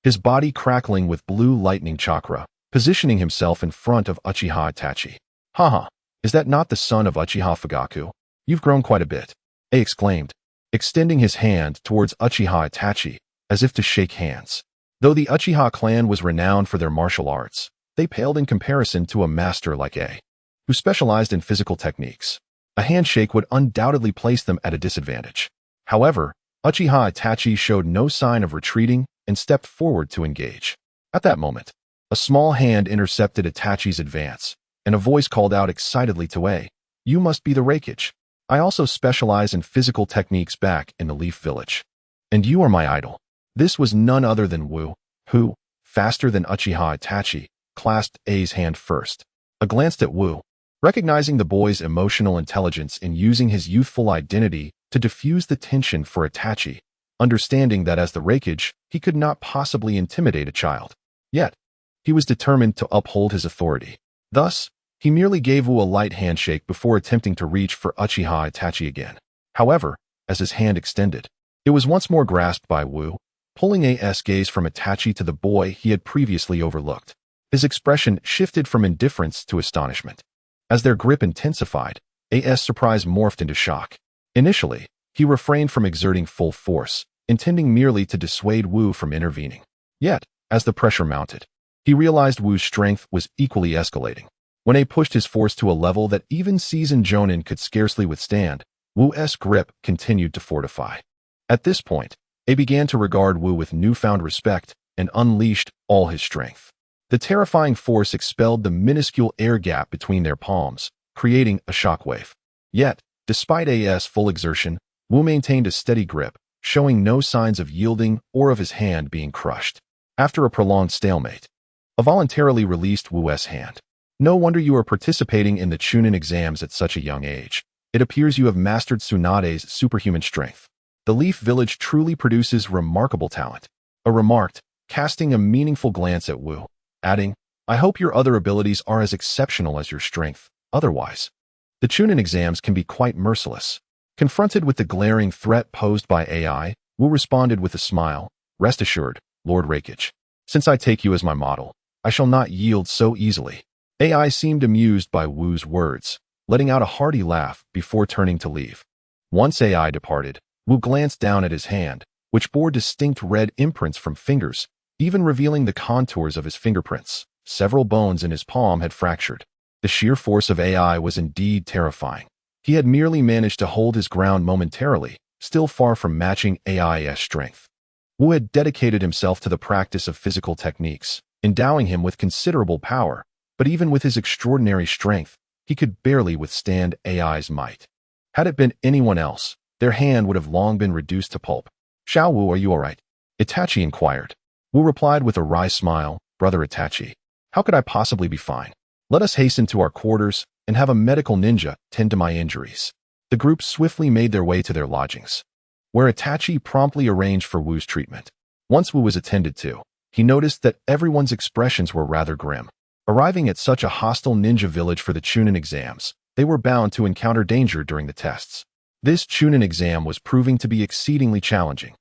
his body crackling with blue lightning chakra, positioning himself in front of Uchiha Itachi. Haha, is that not the son of Uchiha Fugaku? You've grown quite a bit, A exclaimed, extending his hand towards Uchiha Itachi, as if to shake hands. Though the Uchiha clan was renowned for their martial arts, they paled in comparison to a master like A, who specialized in physical techniques. A handshake would undoubtedly place them at a disadvantage. However, Uchiha Itachi showed no sign of retreating and stepped forward to engage. At that moment, a small hand intercepted Itachi's advance, and a voice called out excitedly to A, "You must be the Raikage. I also specialize in physical techniques back in the Leaf Village. And you are my idol." This was none other than Wu, who, faster than Uchiha Itachi, clasped A's hand first. I glanced at Wu, recognizing the boy's emotional intelligence in using his youthful identity to diffuse the tension for Itachi, understanding that as the Raikage, he could not possibly intimidate a child. Yet, he was determined to uphold his authority. Thus, he merely gave Wu a light handshake before attempting to reach for Uchiha Itachi again. However, as his hand extended, it was once more grasped by Wu, pulling A.'s gaze from Itachi to the boy he had previously overlooked. His expression shifted from indifference to astonishment. As their grip intensified, A.'s surprise morphed into shock. Initially, he refrained from exerting full force, intending merely to dissuade Wu from intervening. Yet, as the pressure mounted, he realized Wu's strength was equally escalating. When A pushed his force to a level that even seasoned jonin could scarcely withstand, Wu's grip continued to fortify. At this point, A began to regard Wu with newfound respect and unleashed all his strength. The terrifying force expelled the minuscule air gap between their palms, creating a shockwave. Yet, despite A's full exertion, Wu maintained a steady grip, showing no signs of yielding or of his hand being crushed. After a prolonged stalemate, A voluntarily released Wu's hand. "No wonder you are participating in the chunin exams at such a young age. It appears you have mastered Tsunade's superhuman strength. The Leaf Village truly produces remarkable talent," A remarked, casting a meaningful glance at Wu, adding, "I hope your other abilities are as exceptional as your strength. Otherwise, the chunin exams can be quite merciless." Confronted with the glaring threat posed by AI, Wu responded with a smile, "Rest assured, Lord Raikage. Since I take you as my model, I shall not yield so easily." AI seemed amused by Wu's words, letting out a hearty laugh before turning to leave. Once AI departed, Wu glanced down at his hand, which bore distinct red imprints from fingers, even revealing the contours of his fingerprints. Several bones in his palm had fractured. The sheer force of AI was indeed terrifying. He had merely managed to hold his ground momentarily, still far from matching AI's strength. Wu had dedicated himself to the practice of physical techniques, endowing him with considerable power, but even with his extraordinary strength, he could barely withstand AI's might. Had it been anyone else, their hand would have long been reduced to pulp. "Xiao Wu, are you all right?" Itachi inquired. Wu replied with a wry smile, "Brother Itachi, how could I possibly be fine? Let us hasten to our quarters and have a medical ninja tend to my injuries." The group swiftly made their way to their lodgings, where Itachi promptly arranged for Wu's treatment. Once Wu was attended to, he noticed that everyone's expressions were rather grim. Arriving at such a hostile ninja village for the chunin exams, they were bound to encounter danger during the tests. This chunin exam was proving to be exceedingly challenging.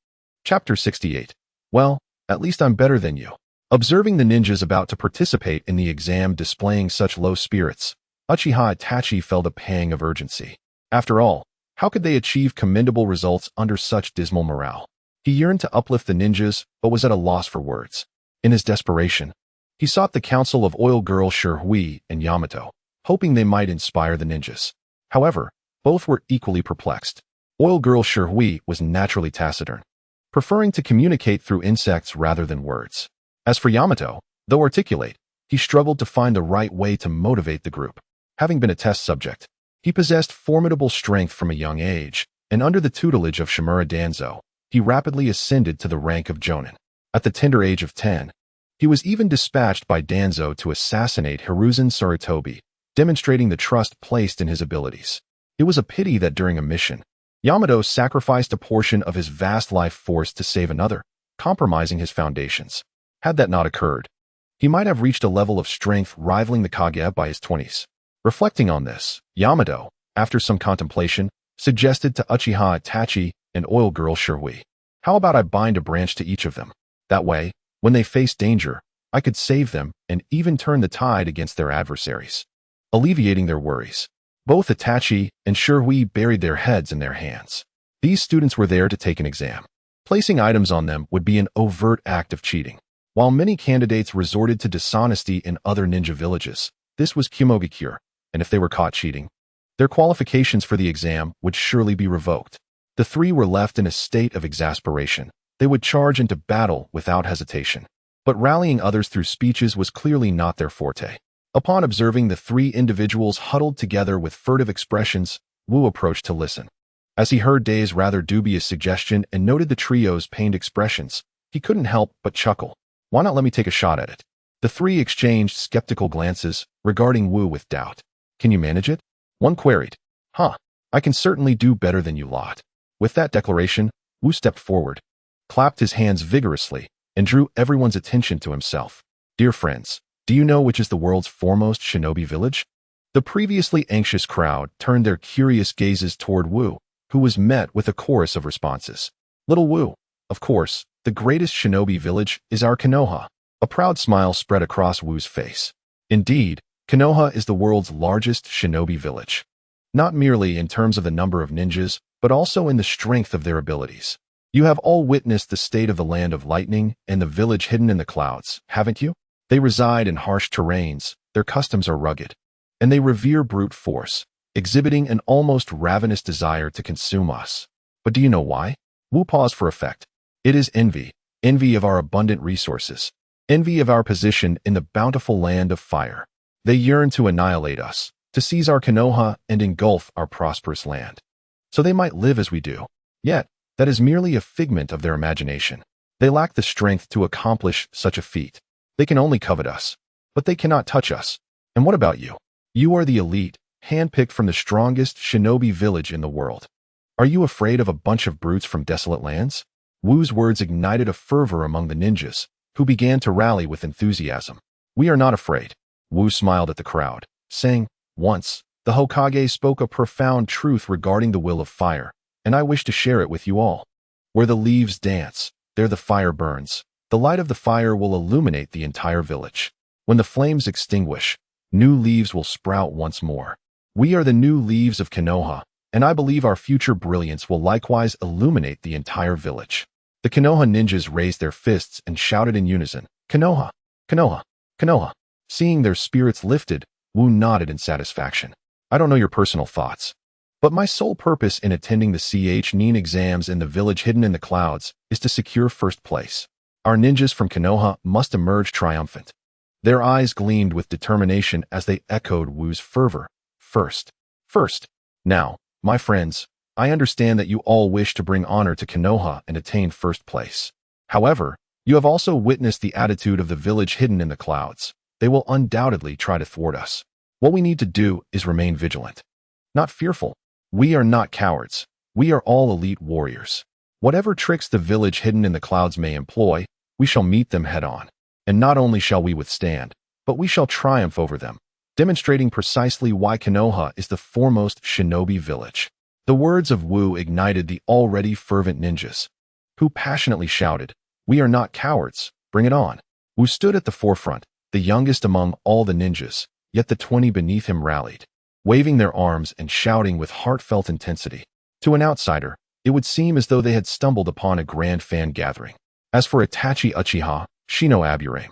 Chapter 68. Well, at least I'm better than you. Observing the ninjas about to participate in the exam displaying such low spirits, Uchiha Itachi felt a pang of urgency. After all, how could they achieve commendable results under such dismal morale? He yearned to uplift the ninjas, but was at a loss for words. In his desperation, he sought the counsel of Oil Girl Shihui and Yamato, hoping they might inspire the ninjas. However, both were equally perplexed. Oil Girl Shihui was naturally taciturn, preferring to communicate through insects rather than words. As for Yamato, though articulate, he struggled to find the right way to motivate the group. Having been a test subject, he possessed formidable strength from a young age, and under the tutelage of Shimura Danzo, he rapidly ascended to the rank of Jonin. At the tender age of 10, he was even dispatched by Danzo to assassinate Hiruzen Sarutobi, demonstrating the trust placed in his abilities. It was a pity that during a mission, Yamato sacrificed a portion of his vast life force to save another, compromising his foundations. Had that not occurred, he might have reached a level of strength rivaling the Kage by his 20s. Reflecting on this, Yamato, after some contemplation, suggested to Uchiha Itachi and Oil Girl Shihui, "How about I bind a branch to each of them? That way, when they face danger, I could save them and even turn the tide against their adversaries." Alleviating their worries, both Itachi and Shihui buried their heads in their hands. These students were there to take an exam. Placing items on them would be an overt act of cheating. While many candidates resorted to dishonesty in other ninja villages, this was Kimogakure, and if they were caught cheating, their qualifications for the exam would surely be revoked. The three were left in a state of exasperation. They would charge into battle without hesitation. But rallying others through speeches was clearly not their forte. Upon observing the three individuals huddled together with furtive expressions, Wu approached to listen. As he heard Day's rather dubious suggestion and noted the trio's pained expressions, he couldn't help but chuckle. Why not let me take a shot at it? The three exchanged skeptical glances, regarding Wu with doubt. Can you manage it? One queried. I can certainly do better than you lot. With that declaration, Wu stepped forward, clapped his hands vigorously, and drew everyone's attention to himself. Dear friends, do you know which is the world's foremost shinobi village? The previously anxious crowd turned their curious gazes toward Wu, who was met with a chorus of responses. Little Wu, of course, the greatest shinobi village is our Konoha. A proud smile spread across Wu's face. Indeed, Konoha is the world's largest shinobi village. Not merely in terms of the number of ninjas, but also in the strength of their abilities. You have all witnessed the state of the land of lightning and the village hidden in the clouds, haven't you? They reside in harsh terrains, their customs are rugged, and they revere brute force, exhibiting an almost ravenous desire to consume us. But do you know why? Wu paused for effect. It is envy of our abundant resources, envy of our position in the bountiful land of fire. They yearn to annihilate us, to seize our Konoha and engulf our prosperous land. So they might live as we do. Yet, that is merely a figment of their imagination. They lack the strength to accomplish such a feat. They can only covet us, but they cannot touch us. And what about you? You are the elite, handpicked from the strongest shinobi village in the world. Are you afraid of a bunch of brutes from desolate lands? Wu's words ignited a fervor among the ninjas, who began to rally with enthusiasm. We are not afraid. Wu smiled at the crowd, saying, Once, the Hokage spoke a profound truth regarding the will of fire, and I wish to share it with you all. Where the leaves dance, there the fire burns. The light of the fire will illuminate the entire village. When the flames extinguish, new leaves will sprout once more. We are the new leaves of Konoha, and I believe our future brilliance will likewise illuminate the entire village. The Konoha ninjas raised their fists and shouted in unison, Konoha! Konoha! Konoha! Seeing their spirits lifted, Wu nodded in satisfaction. I don't know your personal thoughts, but my sole purpose in attending the chunin exams in the village hidden in the clouds is to secure first place. Our ninjas from Konoha must emerge triumphant. Their eyes gleamed with determination as they echoed Wu's fervor. First. Now, my friends, I understand that you all wish to bring honor to Konoha and attain first place. However, you have also witnessed the attitude of the village hidden in the clouds. They will undoubtedly try to thwart us. What we need to do is remain vigilant. Not fearful. We are not cowards. We are all elite warriors. Whatever tricks the village hidden in the clouds may employ, we shall meet them head-on. And not only shall we withstand, but we shall triumph over them, demonstrating precisely why Konoha is the foremost shinobi village. The words of Wu ignited the already fervent ninjas, who passionately shouted, We are not cowards, bring it on. Wu stood at the forefront, the youngest among all the ninjas, yet the 20 beneath him rallied, waving their arms and shouting with heartfelt intensity. To an outsider, it would seem as though they had stumbled upon a grand fan gathering. As for Itachi Uchiha, Shino Aburame,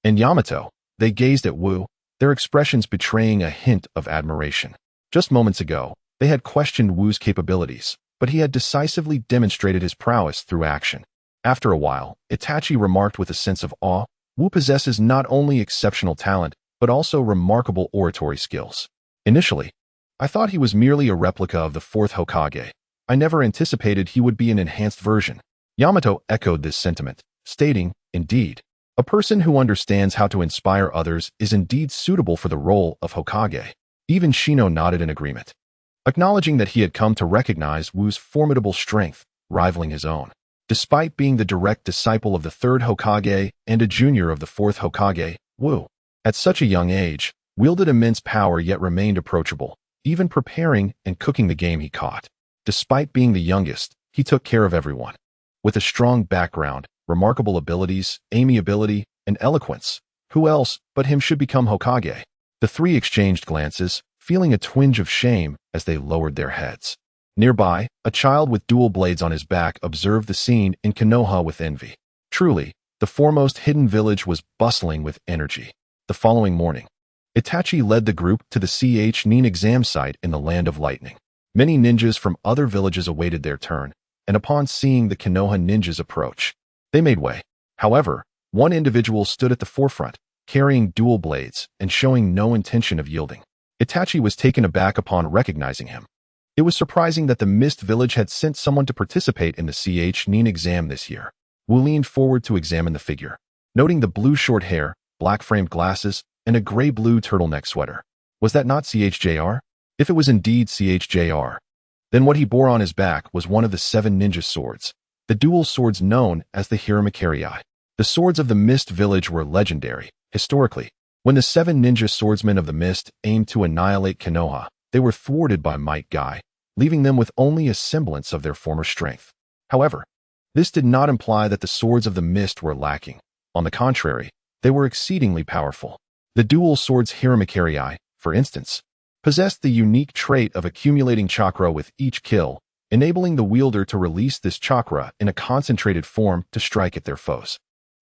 and Yamato, they gazed at Wu, their expressions betraying a hint of admiration. Just moments ago, they had questioned Wu's capabilities, but he had decisively demonstrated his prowess through action. After a while, Itachi remarked with a sense of awe, Wu possesses not only exceptional talent, but also remarkable oratory skills. Initially, I thought he was merely a replica of the fourth Hokage. I never anticipated he would be an enhanced version. Yamato echoed this sentiment, stating, Indeed, a person who understands how to inspire others is indeed suitable for the role of Hokage. Even Shino nodded in agreement, acknowledging that he had come to recognize Wu's formidable strength, rivaling his own. Despite being the direct disciple of the third Hokage and a junior of the fourth Hokage, Wu, at such a young age, wielded immense power yet remained approachable, even preparing and cooking the game he caught. Despite being the youngest, he took care of everyone. With a strong background, remarkable abilities, amiability, and eloquence, who else but him should become Hokage? The three exchanged glances, feeling a twinge of shame as they lowered their heads. Nearby, a child with dual blades on his back observed the scene in Konoha with envy. Truly, the foremost hidden village was bustling with energy. The following morning, Itachi led the group to the chunin exam site in the Land of Lightning. Many ninjas from other villages awaited their turn, and upon seeing the Konoha ninjas approach, they made way. However, one individual stood at the forefront, carrying dual blades and showing no intention of yielding. Itachi was taken aback upon recognizing him. It was surprising that the Mist Village had sent someone to participate in the chunin exam this year. Wu leaned forward to examine the figure, noting the blue short hair, black-framed glasses, and a gray-blue turtleneck sweater. Was that not CHJR? If it was indeed CHJR, then what he bore on his back was one of the 7 ninja swords, the dual swords known as the Hiramakiri. The swords of the Mist Village were legendary. Historically, when the 7 ninja swordsmen of the Mist aimed to annihilate Konoha, they were thwarted by Might Guy, leaving them with only a semblance of their former strength. However, this did not imply that the swords of the Mist were lacking. On the contrary, they were exceedingly powerful. The dual swords Hiramakiri, for instance, possessed the unique trait of accumulating chakra with each kill, enabling the wielder to release this chakra in a concentrated form to strike at their foes.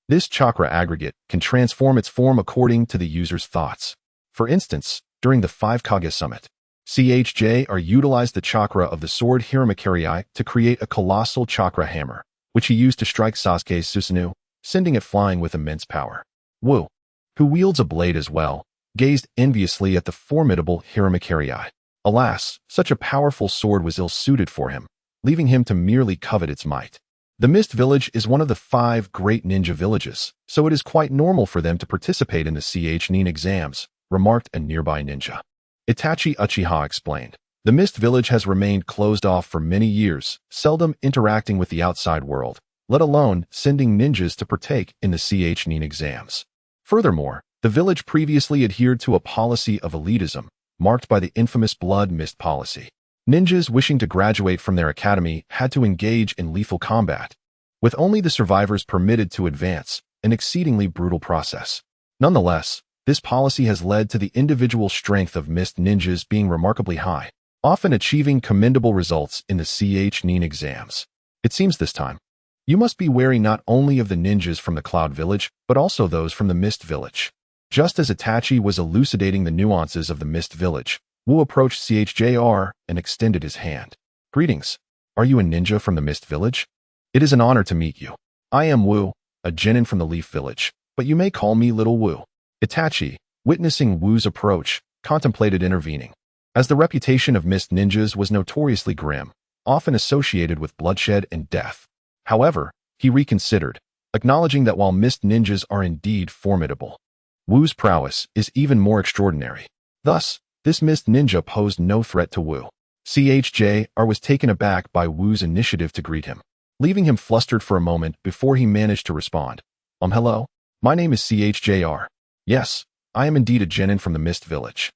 This chakra aggregate can transform its form according to the user's thoughts. For instance, during the 5 Kage Summit, CHJR utilized the chakra of the sword Hiramakiri to create a colossal chakra hammer, which he used to strike Sasuke's Susanoo, sending it flying with immense power. Wu, who wields a blade as well, gazed enviously at the formidable Hiramakiri. Alas, such a powerful sword was ill-suited for him, leaving him to merely covet its might. The Mist Village is one of the 5 great ninja villages, so it is quite normal for them to participate in the chunin exams, remarked a nearby ninja. Itachi Uchiha explained. The Mist Village has remained closed off for many years, seldom interacting with the outside world, let alone sending ninjas to partake in the chunin exams. Furthermore, the village previously adhered to a policy of elitism, marked by the infamous Blood Mist policy. Ninjas wishing to graduate from their academy had to engage in lethal combat, with only the survivors permitted to advance, an exceedingly brutal process. Nonetheless, this policy has led to the individual strength of Mist ninjas being remarkably high, often achieving commendable results in the chunin exams. It seems this time, you must be wary not only of the ninjas from the Cloud Village, but also those from the Mist Village. Just as Itachi was elucidating the nuances of the Mist Village, Wu approached CHJR and extended his hand. Greetings. Are you a ninja from the Mist Village? It is an honor to meet you. I am Wu, a genin from the Leaf Village, but you may call me Little Wu. Itachi, witnessing Wu's approach, contemplated intervening. As the reputation of Mist ninjas was notoriously grim, often associated with bloodshed and death. However, he reconsidered, acknowledging that while Mist ninjas are indeed formidable, Wu's prowess is even more extraordinary. Thus, this Mist ninja posed no threat to Wu. CHJR was taken aback by Wu's initiative to greet him, leaving him flustered for a moment before he managed to respond. Hello? My name is CHJR. Yes, I am indeed a genin from the Mist Village.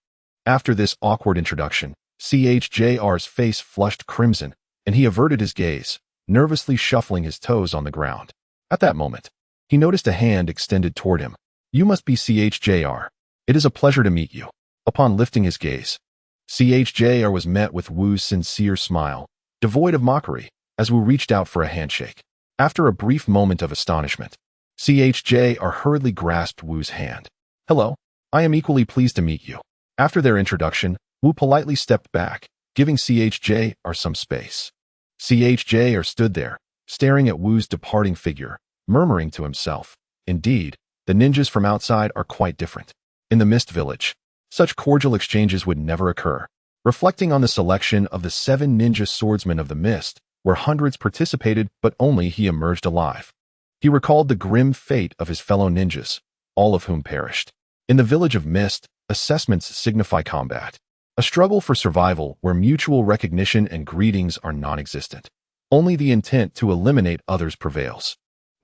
After this awkward introduction, CHJR's face flushed crimson, and he averted his gaze, nervously shuffling his toes on the ground. At that moment, he noticed a hand extended toward him. You must be CHJR. It is a pleasure to meet you. Upon lifting his gaze, CHJR was met with Wu's sincere smile, devoid of mockery, as Wu reached out for a handshake. After a brief moment of astonishment, CHJR hurriedly grasped Wu's hand. Hello, I am equally pleased to meet you. After their introduction, Wu politely stepped back, giving CHJR some space. CHJR stood there, staring at Wu's departing figure, murmuring to himself. Indeed, the ninjas from outside are quite different. In the Mist Village, such cordial exchanges would never occur. Reflecting on the selection of the 7 ninja swordsmen of the Mist, where hundreds participated but only he emerged alive, he recalled the grim fate of his fellow ninjas, all of whom perished. In the Village of Mist, assessments signify combat, a struggle for survival where mutual recognition and greetings are non-existent. Only the intent to eliminate others prevails.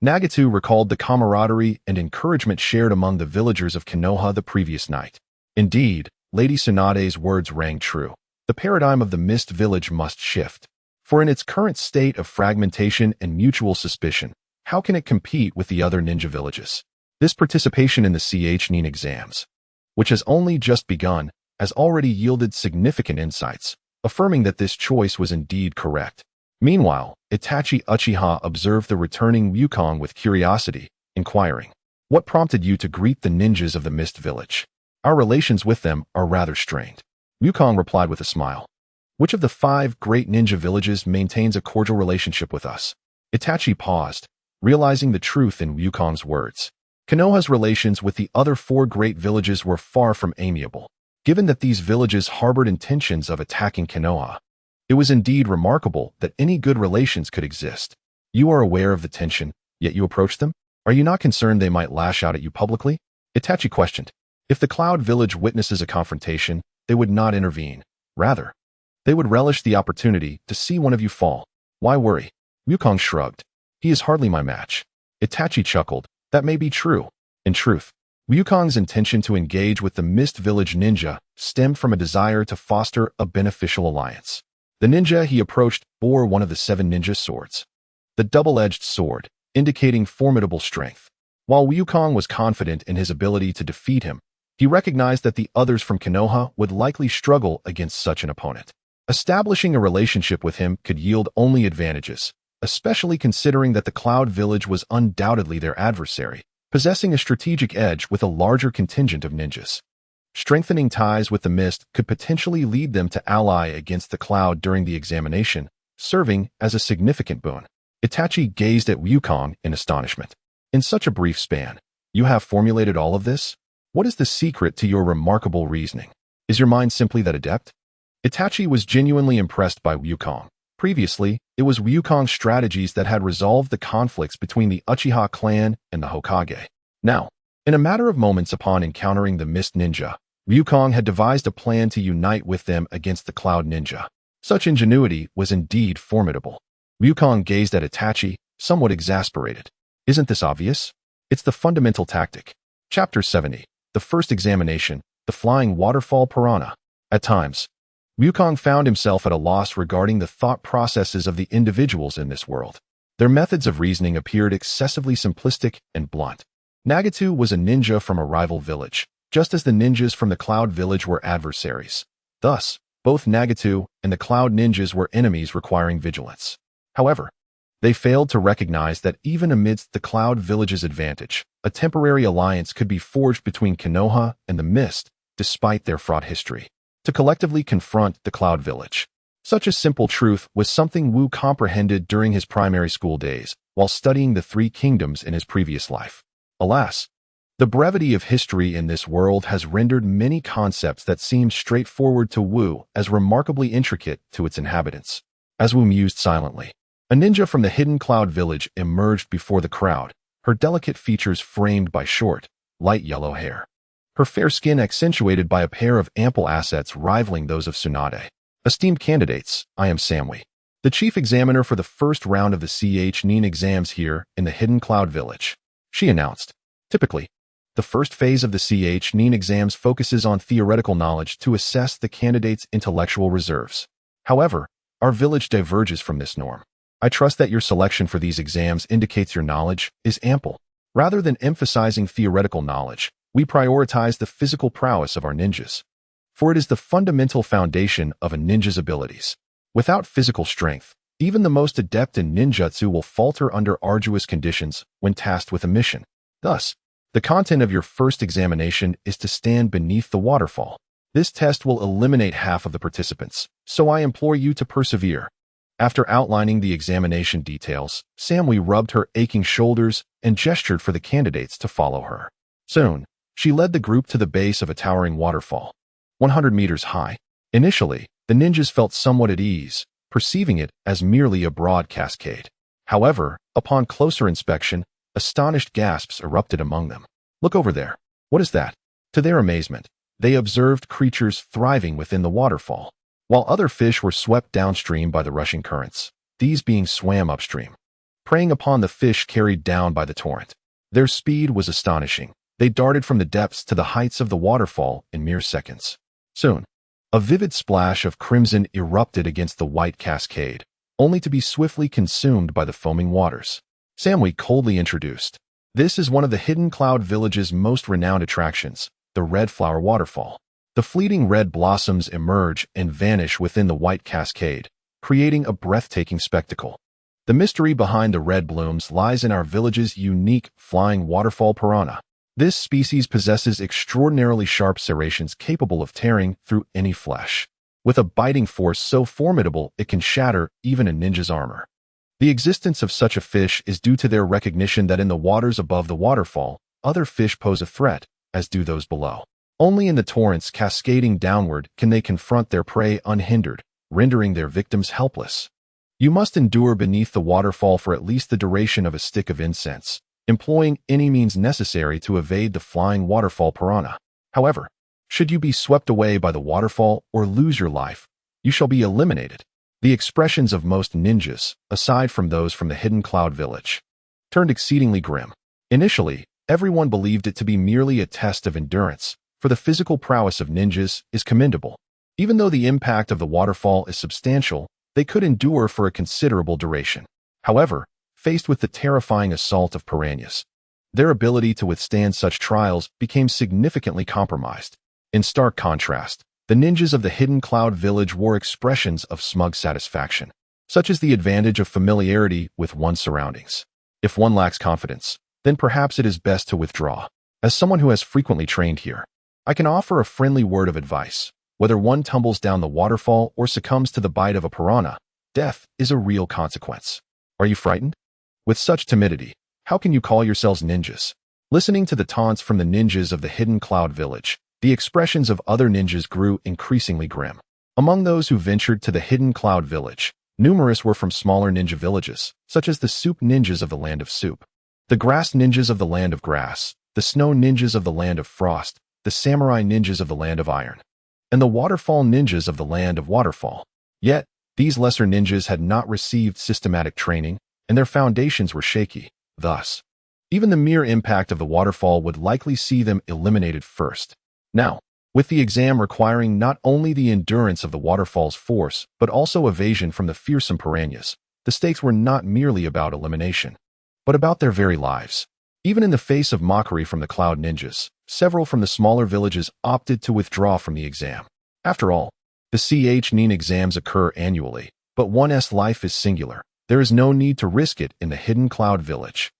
Nagatu recalled the camaraderie and encouragement shared among the villagers of Konoha the previous night. Indeed, Lady Tsunade's words rang true. The paradigm of the Mist Village must shift. For in its current state of fragmentation and mutual suspicion, how can it compete with the other ninja villages? This participation in the chunin exams, which has only just begun, has already yielded significant insights, affirming that this choice was indeed correct. Meanwhile, Itachi Uchiha observed the returning Wukong with curiosity, inquiring, "What prompted you to greet the ninjas of the Mist Village? Our relations with them are rather strained." Wukong replied with a smile. "Which of the 5 great ninja villages maintains a cordial relationship with us?" Itachi paused, realizing the truth in Wukong's words. Konoha's relations with the other 4 great villages were far from amiable. Given that these villages harbored intentions of attacking Konoha, It was indeed remarkable that any good relations could exist. You are aware of the tension, yet you approach them? Are you not concerned they might lash out at you publicly? Itachi questioned. If the Cloud Village witnesses a confrontation, they would not intervene. Rather, they would relish the opportunity to see one of you fall. Why worry? Wukong shrugged. He is hardly my match. Itachi chuckled. That may be true. In truth, Wukong's intention to engage with the Mist Village ninja stemmed from a desire to foster a beneficial alliance. The ninja he approached bore one of the 7 ninja swords, the double-edged sword, indicating formidable strength. While Wukong was confident in his ability to defeat him, he recognized that the others from Konoha would likely struggle against such an opponent. Establishing a relationship with him could yield only advantages, especially considering that the Cloud Village was undoubtedly their adversary, possessing a strategic edge with a larger contingent of ninjas. Strengthening ties with the Mist could potentially lead them to ally against the Cloud during the examination, serving as a significant boon. Itachi gazed at Wukong in astonishment. In such a brief span, you have formulated all of this? What is the secret to your remarkable reasoning? Is your mind simply that adept? Itachi was genuinely impressed by Wukong. Previously, it was Wukong's strategies that had resolved the conflicts between the Uchiha clan and the Hokage. Now, in a matter of moments upon encountering the Mist Ninja, Wukong had devised a plan to unite with them against the Cloud Ninja. Such ingenuity was indeed formidable. Wukong gazed at Itachi, somewhat exasperated. Isn't this obvious? It's the fundamental tactic. Chapter 70. The First Examination, the Flying Waterfall Piranha. At times, Wukong found himself at a loss regarding the thought processes of the individuals in this world. Their methods of reasoning appeared excessively simplistic and blunt. Naruto was a ninja from a rival village, just as the ninjas from the Cloud Village were adversaries. Thus, both Naruto and the Cloud Ninjas were enemies requiring vigilance. However, they failed to recognize that even amidst the Cloud Village's advantage, a temporary alliance could be forged between Konoha and the Mist, despite their fraught history, to collectively confront the Cloud Village. Such a simple truth was something Wu comprehended during his primary school days, while studying the 3 kingdoms in his previous life. Alas, the brevity of history in this world has rendered many concepts that seemed straightforward to Wu as remarkably intricate to its inhabitants. As Wu mused silently, a ninja from the hidden Cloud Village emerged before the crowd, her delicate features framed by short, light yellow hair. Her fair skin accentuated by a pair of ample assets rivaling those of Tsunade. Esteemed candidates, I am Samui, the chief examiner for the first round of the chunin exams here in the hidden Cloud Village, she announced. Typically, the first phase of the chunin exams focuses on theoretical knowledge to assess the candidate's intellectual reserves. However, our village diverges from this norm. I trust that your selection for these exams indicates your knowledge is ample. Rather than emphasizing theoretical knowledge, we prioritize the physical prowess of our ninjas. For it is the fundamental foundation of a ninja's abilities. Without physical strength, even the most adept in ninjutsu will falter under arduous conditions when tasked with a mission. Thus, the content of your first examination is to stand beneath the waterfall. This test will eliminate half of the participants, so I implore you to persevere. After outlining the examination details, Samui rubbed her aching shoulders and gestured for the candidates to follow her. Soon, she led the group to the base of a towering waterfall, 100 meters high. Initially, the ninjas felt somewhat at ease, perceiving it as merely a broad cascade. However, upon closer inspection, astonished gasps erupted among them. Look over there. What is that? To their amazement, they observed creatures thriving within the waterfall. While other fish were swept downstream by the rushing currents, these beings swam upstream, preying upon the fish carried down by the torrent. Their speed was astonishing. They darted from the depths to the heights of the waterfall in mere seconds. Soon, a vivid splash of crimson erupted against the white cascade, only to be swiftly consumed by the foaming waters. Samui coldly introduced. This is one of the hidden Cloud Village's most renowned attractions, the Red Flower Waterfall. The fleeting red blossoms emerge and vanish within the white cascade, creating a breathtaking spectacle. The mystery behind the red blooms lies in our village's unique flying waterfall piranha. This species possesses extraordinarily sharp serrations capable of tearing through any flesh, with a biting force so formidable it can shatter even a ninja's armor. The existence of such a fish is due to their recognition that in the waters above the waterfall, other fish pose a threat, as do those below. Only in the torrents cascading downward can they confront their prey unhindered, rendering their victims helpless. You must endure beneath the waterfall for at least the duration of a stick of incense, employing any means necessary to evade the flying waterfall piranha. However, should you be swept away by the waterfall or lose your life, you shall be eliminated. The expressions of most ninjas, aside from those from the hidden cloud village, turned exceedingly grim. Initially, everyone believed it to be merely a test of endurance, for the physical prowess of ninjas is commendable. Even though the impact of the waterfall is substantial, they could endure for a considerable duration. However, faced with the terrifying assault of piranhas, their ability to withstand such trials became significantly compromised. In stark contrast, the ninjas of the hidden cloud village wore expressions of smug satisfaction, such as the advantage of familiarity with one's surroundings. If one lacks confidence, then perhaps it is best to withdraw. As someone who has frequently trained here, I can offer a friendly word of advice. Whether one tumbles down the waterfall or succumbs to the bite of a piranha, death is a real consequence. Are you frightened? With such timidity, how can you call yourselves ninjas? Listening to the taunts from the ninjas of the hidden cloud village, the expressions of other ninjas grew increasingly grim. Among those who ventured to the hidden cloud village, numerous were from smaller ninja villages, such as the soup ninjas of the land of soup, the grass ninjas of the land of grass, the snow ninjas of the land of frost, the samurai ninjas of the land of iron, and the waterfall ninjas of the land of waterfall. Yet, these lesser ninjas had not received systematic training, and their foundations were shaky. Thus, even the mere impact of the waterfall would likely see them eliminated first. Now, with the exam requiring not only the endurance of the waterfall's force, but also evasion from the fearsome piranhas, the stakes were not merely about elimination, but about their very lives. Even in the face of mockery from the cloud ninjas, several from the smaller villages opted to withdraw from the exam. After all, the chunin exams occur annually, but one's life is singular. There is no need to risk it in the hidden cloud village.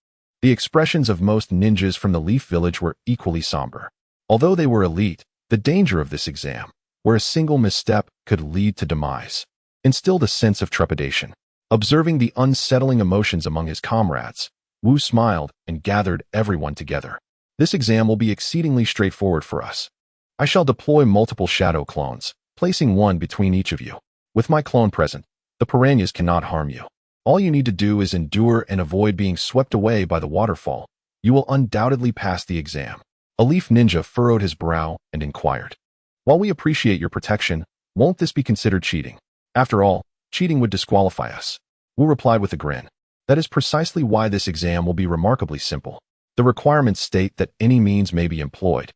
The expressions of most ninjas from the leaf village were equally somber. Although they were elite, the danger of this exam, where a single misstep could lead to demise, instilled a sense of trepidation. Observing the unsettling emotions among his comrades, Wu smiled and gathered everyone together. This exam will be exceedingly straightforward for us. I shall deploy multiple shadow clones, placing one between each of you. With my clone present, the piranhas cannot harm you. All you need to do is endure and avoid being swept away by the waterfall. You will undoubtedly pass the exam. A leaf ninja furrowed his brow and inquired, "While we appreciate your protection, won't this be considered cheating? After all, cheating would disqualify us." Wu replied with a grin, "That is precisely why this exam will be remarkably simple. The requirements state that any means may be employed,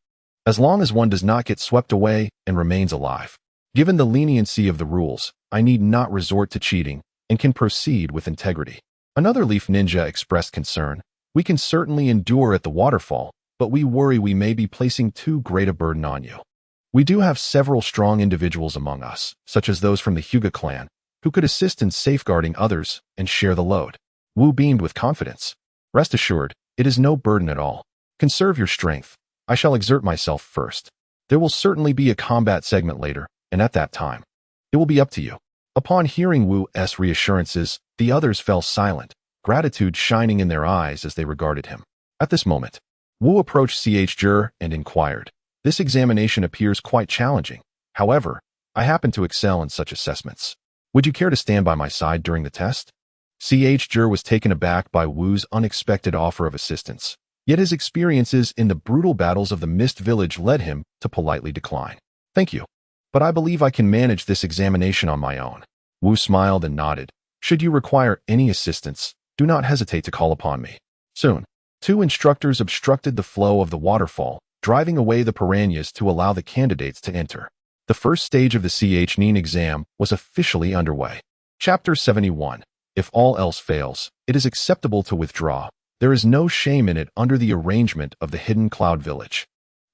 as long as one does not get swept away and remains alive. Given the leniency of the rules, I need not resort to cheating and can proceed with integrity." Another leaf ninja expressed concern. "We can certainly endure at the waterfall, but we worry we may be placing too great a burden on you. We do have several strong individuals among us, such as those from the Hyuga clan, who could assist in safeguarding others and share the load." Wu beamed with confidence. "Rest assured, it is no burden at all. Conserve your strength. I shall exert myself first. There will certainly be a combat segment later, and at that time, it will be up to you." Upon hearing Wu's reassurances, the others fell silent, gratitude shining in their eyes as they regarded him. At this moment, Wu approached Chjur and inquired, "This examination appears quite challenging. However, I happen to excel in such assessments. Would you care to stand by my side during the test?" Chjur was taken aback by Wu's unexpected offer of assistance, yet his experiences in the brutal battles of the Mist Village led him to politely decline. "Thank you, but I believe I can manage this examination on my own." Wu smiled and nodded. "Should you require any assistance, do not hesitate to call upon me." Soon, two instructors obstructed the flow of the waterfall, driving away the piranhas to allow the candidates to enter. The first stage of the chunin exam was officially underway. Chapter 71. If all else fails, it is acceptable to withdraw. There is no shame in it under the arrangement of the hidden cloud village.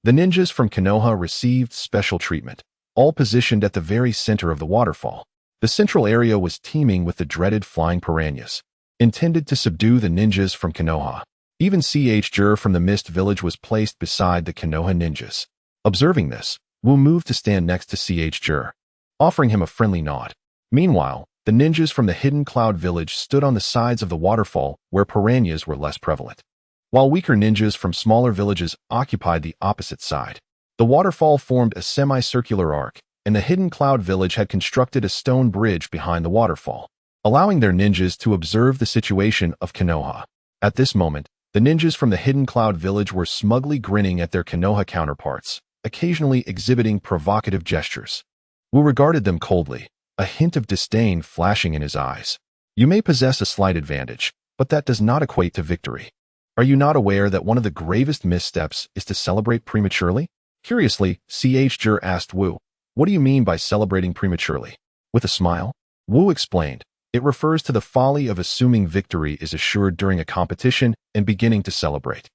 The ninjas from Konoha received special treatment, all positioned at the very center of the waterfall. The central area was teeming with the dreaded flying piranhas, intended to subdue the ninjas from Konoha. Even Chjur from the Mist Village was placed beside the Konoha ninjas. Observing this, Wu moved to stand next to Chjur, offering him a friendly nod. Meanwhile, the ninjas from the hidden cloud village stood on the sides of the waterfall where piranhas were less prevalent, while weaker ninjas from smaller villages occupied the opposite side. The waterfall formed a semicircular arc, and the hidden cloud village had constructed a stone bridge behind the waterfall, allowing their ninjas to observe the situation of Konoha. At this moment, the ninjas from the hidden cloud village were smugly grinning at their Konoha counterparts, occasionally exhibiting provocative gestures. Wu regarded them coldly, a hint of disdain flashing in his eyes. You may possess a slight advantage, but that does not equate to victory. Are you not aware that one of the gravest missteps is to celebrate prematurely? Curiously, Jur asked Wu, what do you mean by celebrating prematurely? With a smile, Wu explained, it refers to the folly of assuming victory is assured during a competition and beginning to celebrate,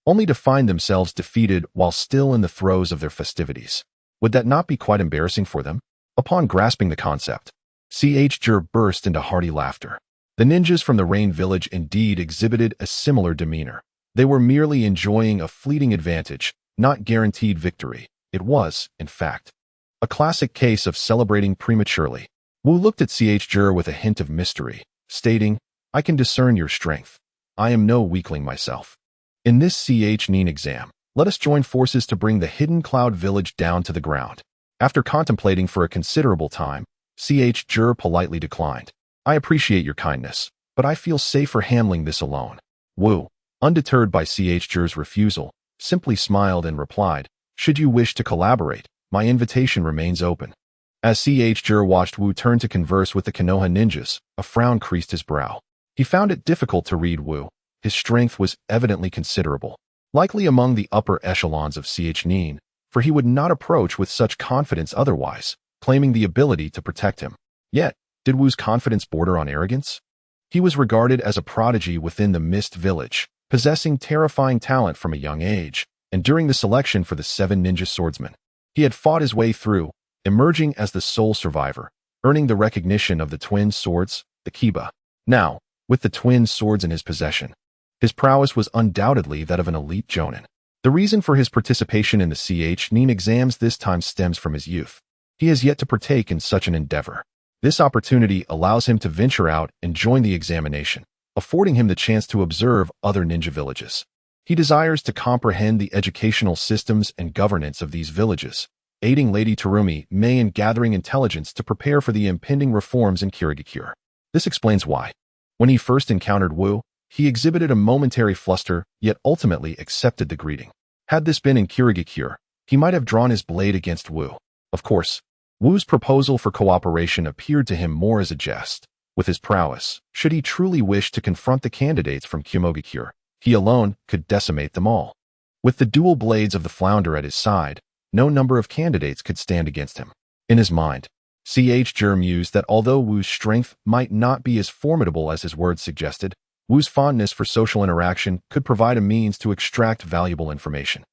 only to find themselves defeated while still in the throes of their festivities. Would that not be quite embarrassing for them? Upon grasping the concept, Jur burst into hearty laughter. The ninjas from the Rain Village indeed exhibited a similar demeanor. They were merely enjoying a fleeting advantage, not guaranteed victory. It was, in fact, a classic case of celebrating prematurely. Wu looked at Jur with a hint of mystery, stating, I can discern your strength. I am no weakling myself. In this Nin exam, let us join forces to bring the hidden cloud village down to the ground. After contemplating for a considerable time, Jur politely declined. I appreciate your kindness, but I feel safer handling this alone. Wu, undeterred by Jur's refusal, simply smiled and replied, should you wish to collaborate, my invitation remains open. As Jur watched Wu turn to converse with the Konoha ninjas, a frown creased his brow. He found it difficult to read Wu. His strength was evidently considerable, likely among the upper echelons of Nin, for he would not approach with such confidence otherwise, claiming the ability to protect him. Yet, did Wu's confidence border on arrogance? He was regarded as a prodigy within the Mist Village, possessing terrifying talent from a young age, and during the selection for the 7 ninja swordsmen, he had fought his way through, emerging as the sole survivor, earning the recognition of the twin swords, the Kiba. Now, with the twin swords in his possession, his prowess was undoubtedly that of an elite jonin. The reason for his participation in the Nin exams this time stems from his youth. He has yet to partake in such an endeavor. This opportunity allows him to venture out and join the examination, affording him the chance to observe other ninja villages. He desires to comprehend the educational systems and governance of these villages, aiding Lady Terumi May in gathering intelligence to prepare for the impending reforms in Kirigakure. This explains why, when he first encountered Wu, he exhibited a momentary fluster, yet ultimately accepted the greeting. Had this been in Kirigakure, he might have drawn his blade against Wu. Of course, Wu's proposal for cooperation appeared to him more as a jest. With his prowess, should he truly wish to confront the candidates from Kumogakure, he alone could decimate them all. With the dual blades of the flounder at his side, no number of candidates could stand against him. In his mind, Jur mused that although Wu's strength might not be as formidable as his words suggested, Wu's fondness for social interaction could provide a means to extract valuable information.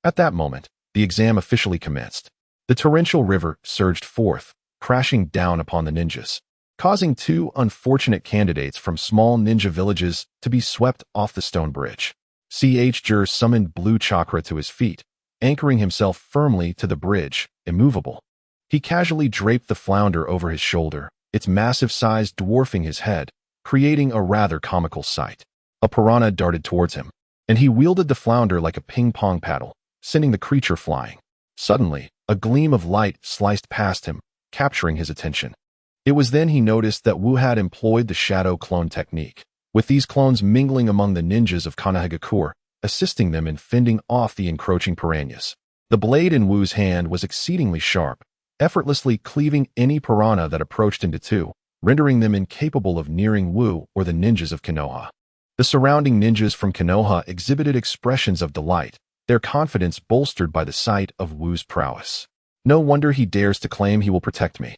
At that moment, the exam officially commenced. The torrential river surged forth, crashing down upon the ninjas, causing 2 unfortunate candidates from small ninja villages to be swept off the stone bridge. Jur summoned Blue Chakra to his feet, anchoring himself firmly to the bridge, immovable. He casually draped the flounder over his shoulder, its massive size dwarfing his head, creating a rather comical sight. A piranha darted towards him, and he wielded the flounder like a ping-pong paddle, sending the creature flying. Suddenly, a gleam of light sliced past him, capturing his attention. It was then he noticed that Wu had employed the shadow clone technique, with these clones mingling among the ninjas of Konohagakure, assisting them in fending off the encroaching piranhas. The blade in Wu's hand was exceedingly sharp, effortlessly cleaving any piranha that approached into 2, rendering them incapable of nearing Wu or the ninjas of Konoha. The surrounding ninjas from Konoha exhibited expressions of delight, their confidence bolstered by the sight of Wu's prowess. No wonder he dares to claim he will protect me.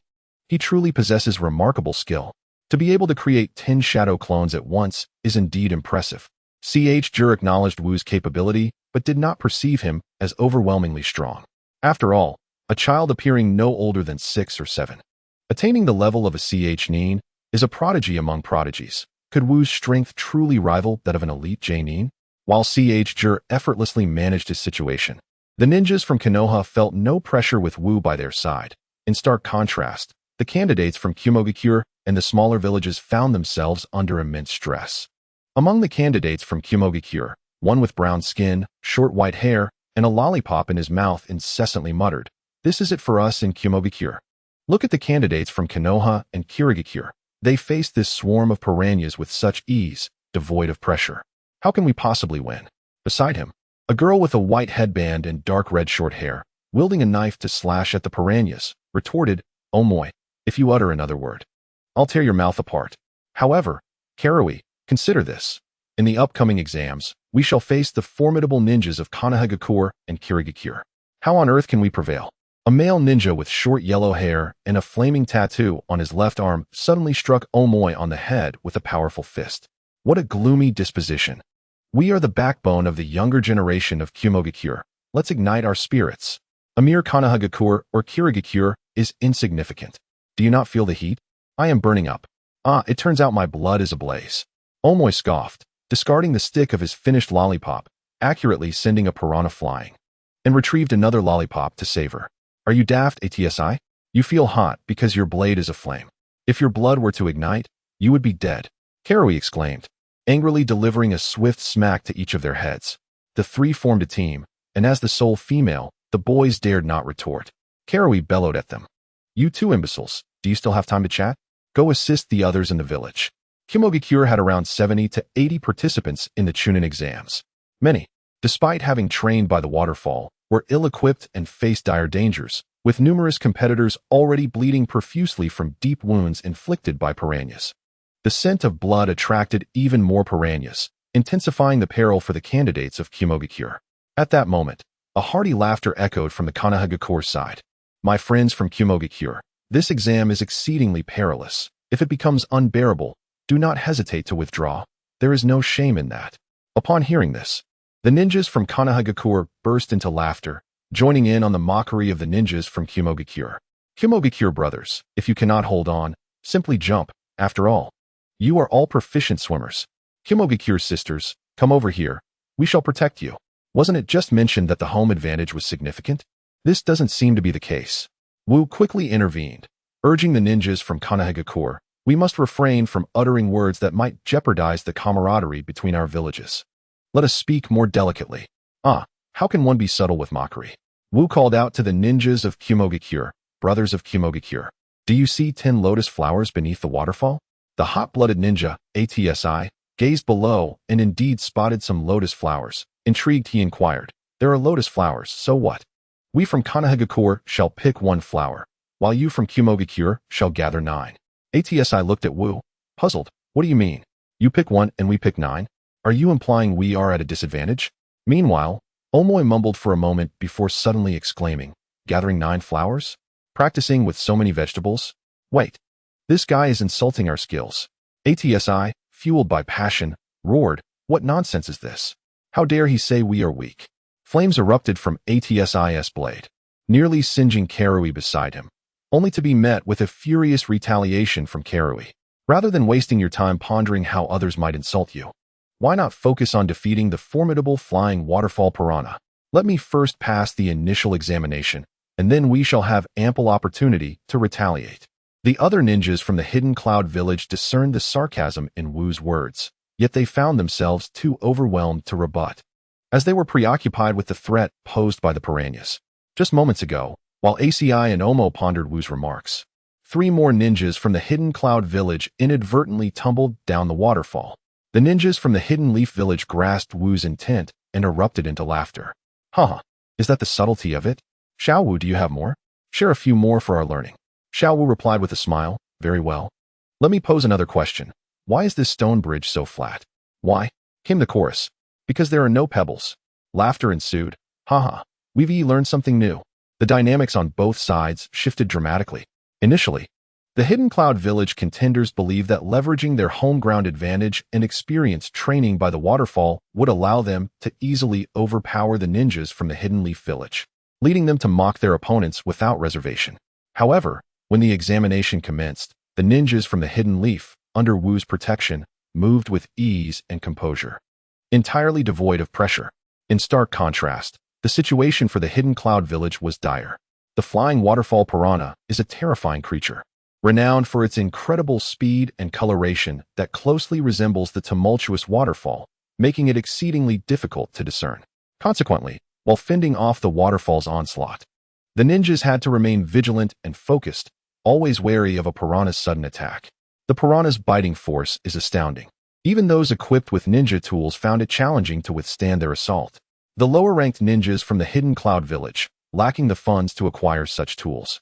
He truly possesses remarkable skill. To be able to create 10 shadow clones at once is indeed impressive. Jur acknowledged Wu's capability, but did not perceive him as overwhelmingly strong. After all, a child appearing no older than 6 or 7. Attaining the level of a Nin is a prodigy among prodigies. Could Wu's strength truly rival that of an elite Nin? While Jur effortlessly managed his situation, the ninjas from Konoha felt no pressure with Wu by their side. In stark contrast, the candidates from Kumogakure and the smaller villages found themselves under immense stress. Among the candidates from Kumogakure, one with brown skin, short white hair, and a lollipop in his mouth incessantly muttered, This is it for us in Kumogakure. Look at the candidates from Konoha and Kirigakure. They faced this swarm of piranhas with such ease, devoid of pressure. How can we possibly win? Beside him, a girl with a white headband and dark red short hair, wielding a knife to slash at the piranhas, retorted, "Oh moi, if you utter another word, I'll tear your mouth apart." However, Karui, consider this. In the upcoming exams, we shall face the formidable ninjas of Konohagakure and Kirigakure. How on earth can we prevail? A male ninja with short yellow hair and a flaming tattoo on his left arm suddenly struck Omoi on the head with a powerful fist. What a gloomy disposition. We are the backbone of the younger generation of Kumogakure. Let's ignite our spirits. A mere Konohagakure or Kirigakure is insignificant. Do you not feel the heat? I am burning up. It turns out my blood is ablaze. Omoi scoffed, discarding the stick of his finished lollipop, accurately sending a piranha flying, and retrieved another lollipop to savor. Are you daft, ATSI? You feel hot because your blade is aflame. If your blood were to ignite, you would be dead, Karui exclaimed, angrily delivering a swift smack to each of their heads. The three formed a team, and as the sole female, the boys dared not retort. Karui bellowed at them. You two imbeciles, do you still have time to chat? Go assist the others in the village. Kumogakure had around 70 to 80 participants in the chunin exams. Many, despite having trained by the waterfall, were ill-equipped and faced dire dangers, with numerous competitors already bleeding profusely from deep wounds inflicted by piranhas. The scent of blood attracted even more piranhas, intensifying the peril for the candidates of Kumogakure. At that moment, a hearty laughter echoed from the Konohagakure side. My friends from Kumogakure, this exam is exceedingly perilous. If it becomes unbearable, do not hesitate to withdraw. There is no shame in that. Upon hearing this, the ninjas from Konohagakure burst into laughter, joining in on the mockery of the ninjas from Kumogakure. Kumogakure brothers, if you cannot hold on, simply jump. After all, you are all proficient swimmers. Kumogakure sisters, come over here. We shall protect you. Wasn't it just mentioned that the home advantage was significant? This doesn't seem to be the case. Wu quickly intervened, urging the ninjas from Konohagakure, we must refrain from uttering words that might jeopardize the camaraderie between our villages. Let us speak more delicately. How can one be subtle with mockery? Wu called out to the ninjas of Kumogakure, brothers of Kumogakure. Do you see 10 lotus flowers beneath the waterfall? The hot-blooded ninja, ATSI, gazed below and indeed spotted some lotus flowers. Intrigued, he inquired, there are lotus flowers, so what? We from Konohagakure shall pick 1 flower, while you from Kumogakure shall gather 9. ATSI looked at Wu, puzzled. What do you mean? You pick 1 and we pick 9? Are you implying we are at a disadvantage? Meanwhile, Omoi mumbled for a moment before suddenly exclaiming, gathering 9 flowers? Practicing with so many vegetables? Wait. This guy is insulting our skills. ATSI, fueled by passion, roared, what nonsense is this? How dare he say we are weak? Flames erupted from ATSI's blade, nearly singeing Karui beside him, only to be met with a furious retaliation from Karui. Rather than wasting your time pondering how others might insult you, why not focus on defeating the formidable flying waterfall piranha? Let me first pass the initial examination, and then we shall have ample opportunity to retaliate. The other ninjas from the Hidden Cloud village discerned the sarcasm in Wu's words, yet they found themselves too overwhelmed to rebut, as they were preoccupied with the threat posed by the piranhas. Just moments ago, while ACI and Omo pondered Wu's remarks, 3 more ninjas from the Hidden Cloud village inadvertently tumbled down the waterfall. The ninjas from the Hidden Leaf village grasped Wu's intent and erupted into laughter. Is that the subtlety of it? Xiao Wu, do you have more? Share a few more for our learning. Xiao Wu replied with a smile, very well. Let me pose another question. Why is this stone bridge so flat? Why? Came the chorus. Because there are no pebbles. Laughter ensued. We've learned something new. The dynamics on both sides shifted dramatically. Initially, the Hidden Cloud village contenders believed that leveraging their home ground advantage and experience training by the waterfall would allow them to easily overpower the ninjas from the Hidden Leaf village, leading them to mock their opponents without reservation. However, when the examination commenced, the ninjas from the Hidden Leaf, under Wu's protection, moved with ease and composure, entirely devoid of pressure. In stark contrast, the situation for the Hidden Cloud village was dire. The flying waterfall piranha is a terrifying creature, renowned for its incredible speed and coloration that closely resembles the tumultuous waterfall, making it exceedingly difficult to discern. Consequently, while fending off the waterfall's onslaught, The ninjas had to remain vigilant and focused, always wary of a piranha's sudden attack. The piranha's biting force is astounding. Even those equipped with ninja tools found it challenging to withstand their assault. The lower-ranked ninjas from the hidden cloud village, lacking the funds to acquire such tools,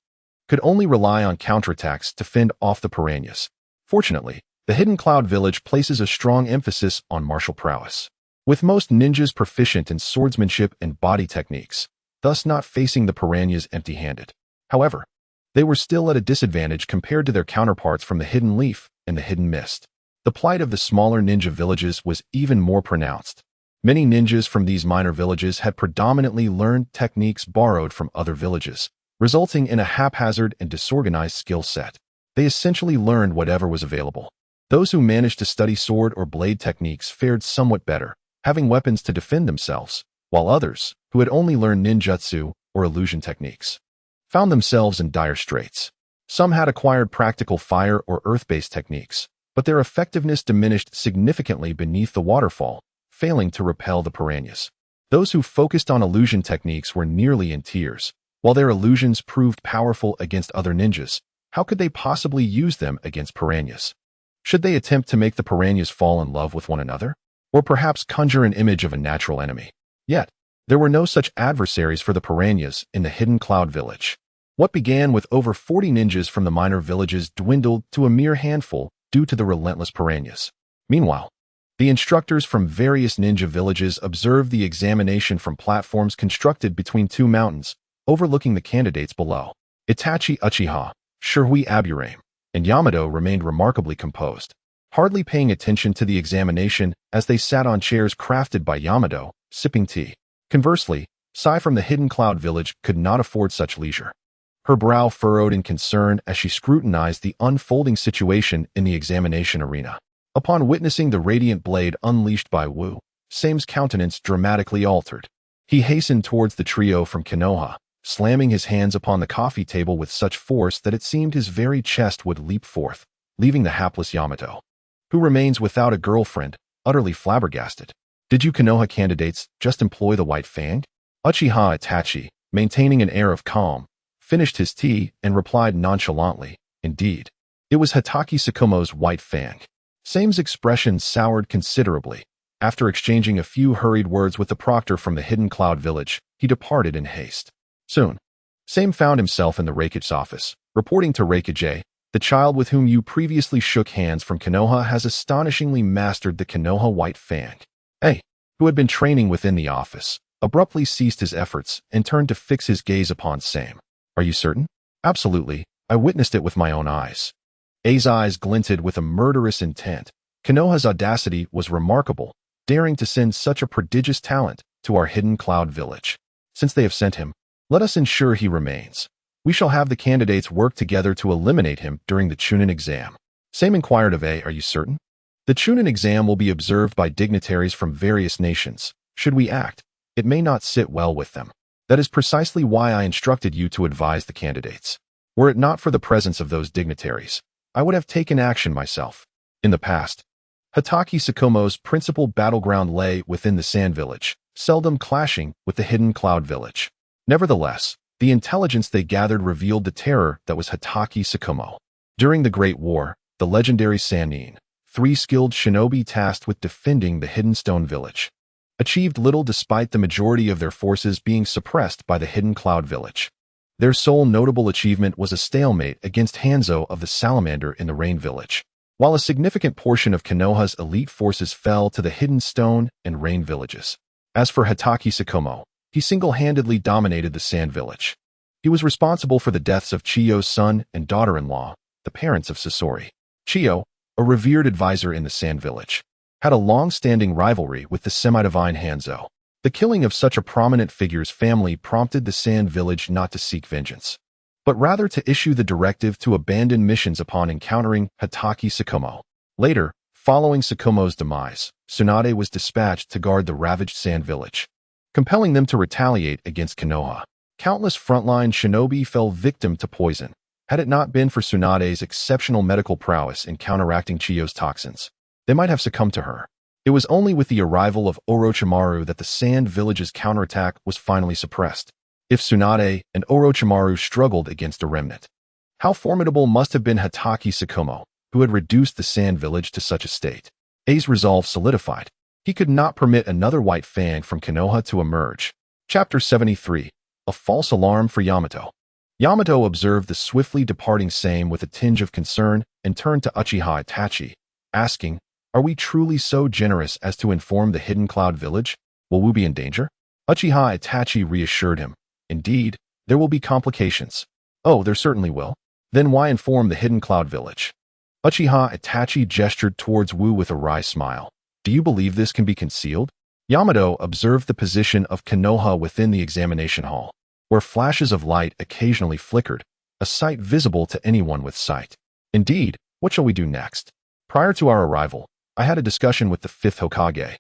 could only rely on counterattacks to fend off the piranhas. Fortunately, the hidden cloud village places a strong emphasis on martial prowess, with most ninjas proficient in swordsmanship and body techniques, thus not facing the piranhas empty-handed. However, they were still at a disadvantage compared to their counterparts from the hidden leaf and the hidden mist. The plight of the smaller ninja villages was even more pronounced. Many ninjas from these minor villages had predominantly learned techniques borrowed from other villages, resulting in a haphazard and disorganized skill set. They essentially learned whatever was available. Those who managed to study sword or blade techniques fared somewhat better, having weapons to defend themselves, while others, who had only learned ninjutsu or illusion techniques, found themselves in dire straits. Some had acquired practical fire or earth-based techniques, but their effectiveness diminished significantly beneath the waterfall, failing to repel the piranhas. Those who focused on illusion techniques were nearly in tears. While their illusions proved powerful against other ninjas, how could they possibly use them against piranhas? Should they attempt to make the piranhas fall in love with one another? Or perhaps conjure an image of a natural enemy? Yet, there were no such adversaries for the piranhas in the hidden cloud village. What began with over 40 ninjas from the minor villages dwindled to a mere handful due to the relentless piranhas. Meanwhile, the instructors from various ninja villages observed the examination from platforms constructed between two mountains, overlooking the candidates below. Itachi Uchiha, Shirui Aburame, and Yamato remained remarkably composed, hardly paying attention to the examination as they sat on chairs crafted by Yamato, sipping tea. Conversely, Sai from the hidden cloud village could not afford such leisure. Her brow furrowed in concern as she scrutinized the unfolding situation in the examination arena. Upon witnessing the radiant blade unleashed by Wu, Same's countenance dramatically altered. He hastened towards the trio from Konoha, slamming his hands upon the coffee table with such force that it seemed his very chest would leap forth, leaving the hapless Yamato, who remains without a girlfriend, utterly flabbergasted. Did you Konoha candidates just employ the White Fang? Uchiha Itachi, maintaining an air of calm, finished his tea and replied nonchalantly, indeed. It was Hatake Tsukumo's White Fang. Same's expression soured considerably. After exchanging a few hurried words with the proctor from the hidden cloud village, he departed in haste. Soon, Same found himself in the Reikich's office, reporting to Reikije, the child with whom you previously shook hands from Konoha has astonishingly mastered the Konoha White Fang. Hey, who had been training within the office, abruptly ceased his efforts and turned to fix his gaze upon Same. Are you certain? Absolutely, I witnessed it with my own eyes. A's eyes glinted with a murderous intent. Konoha's audacity was remarkable, daring to send such a prodigious talent to our hidden cloud village. Since they have sent him, let us ensure he remains. We shall have the candidates work together to eliminate him during the chunin exam. Same inquired of A, are you certain? The chunin exam will be observed by dignitaries from various nations. Should we act, it may not sit well with them. That is precisely why I instructed you to advise the candidates. Were it not for the presence of those dignitaries, I would have taken action myself. In the past, Hatake Tsukumo's principal battleground lay within the Sand Village, seldom clashing with the Hidden Cloud Village. Nevertheless, the intelligence they gathered revealed the terror that was Hatake Tsukumo. During the Great War, the legendary Sannin, 3 skilled shinobi tasked with defending the Hidden Stone Village, achieved little despite the majority of their forces being suppressed by the Hidden Cloud Village. Their sole notable achievement was a stalemate against Hanzo of the Salamander in the Rain Village, while a significant portion of Konoha's elite forces fell to the Hidden Stone and Rain villages. As for Hatake Tsukumo, he single-handedly dominated the Sand Village. He was responsible for the deaths of Chiyo's son and daughter-in-law, the parents of Sasori. Chiyo, a revered advisor in the Sand Village, had a long-standing rivalry with the semi-divine Hanzo. The killing of such a prominent figure's family prompted the Sand Village not to seek vengeance, but rather to issue the directive to abandon missions upon encountering Hatake Tsukumo. Later, following Tsukumo's demise, Tsunade was dispatched to guard the ravaged Sand Village, compelling them to retaliate against Konoha. Countless frontline shinobi fell victim to poison. Had it not been for Tsunade's exceptional medical prowess in counteracting Chiyo's toxins, they might have succumbed to her. It was only with the arrival of Orochimaru that the Sand Village's counterattack was finally suppressed. if Tsunade and Orochimaru struggled against a remnant. How formidable must have been Hatake Tsukumo, who had reduced the Sand Village to such a state. A's resolve solidified. He could not permit another White Fang from Konoha to emerge. Chapter 73. A False Alarm for Yamato. Yamato observed the swiftly departing Same with a tinge of concern and turned to Uchiha Itachi, asking, "Are we truly so generous as to inform the Hidden Cloud Village? Will we be in danger?" Uchiha Itachi reassured him. "Indeed, there will be complications." "Oh, there certainly will. Then why inform the Hidden Cloud Village?" Uchiha Itachi gestured towards Wu with a wry smile. "Do you believe this can be concealed?" Yamato observed the position of Konoha within the examination hall, where flashes of light occasionally flickered, a sight visible to anyone with sight. "Indeed, what shall we do next?" "Prior to our arrival, I had a discussion with the 5th Hokage,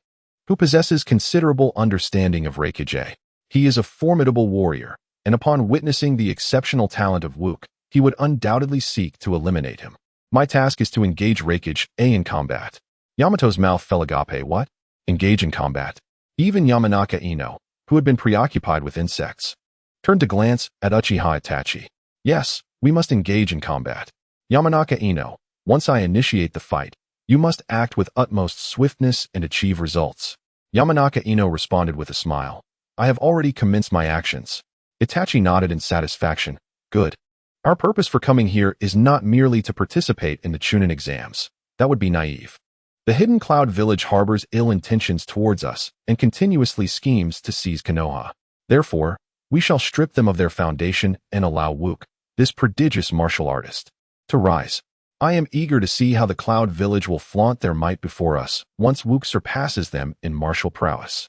who possesses considerable understanding of Reikage. He is a formidable warrior, and upon witnessing the exceptional talent of Wook, he would undoubtedly seek to eliminate him. My task is to engage Reikage in combat." Yamato's mouth fell agape. What? Engage in combat? Even Yamanaka Ino, who had been preoccupied with insects, turned to glance at Uchiha Itachi. "Yes, we must engage in combat. Yamanaka Ino, once I initiate the fight, you must act with utmost swiftness and achieve results." Yamanaka Ino responded with a smile. "I have already commenced my actions." Itachi nodded in satisfaction. "Good. Our purpose for coming here is not merely to participate in the chunin exams. That would be naive. The Hidden Cloud Village harbors ill intentions towards us and continuously schemes to seize Konoha. Therefore, we shall strip them of their foundation and allow Wook, this prodigious martial artist, to rise. I am eager to see how the Cloud Village will flaunt their might before us once Wook surpasses them in martial prowess."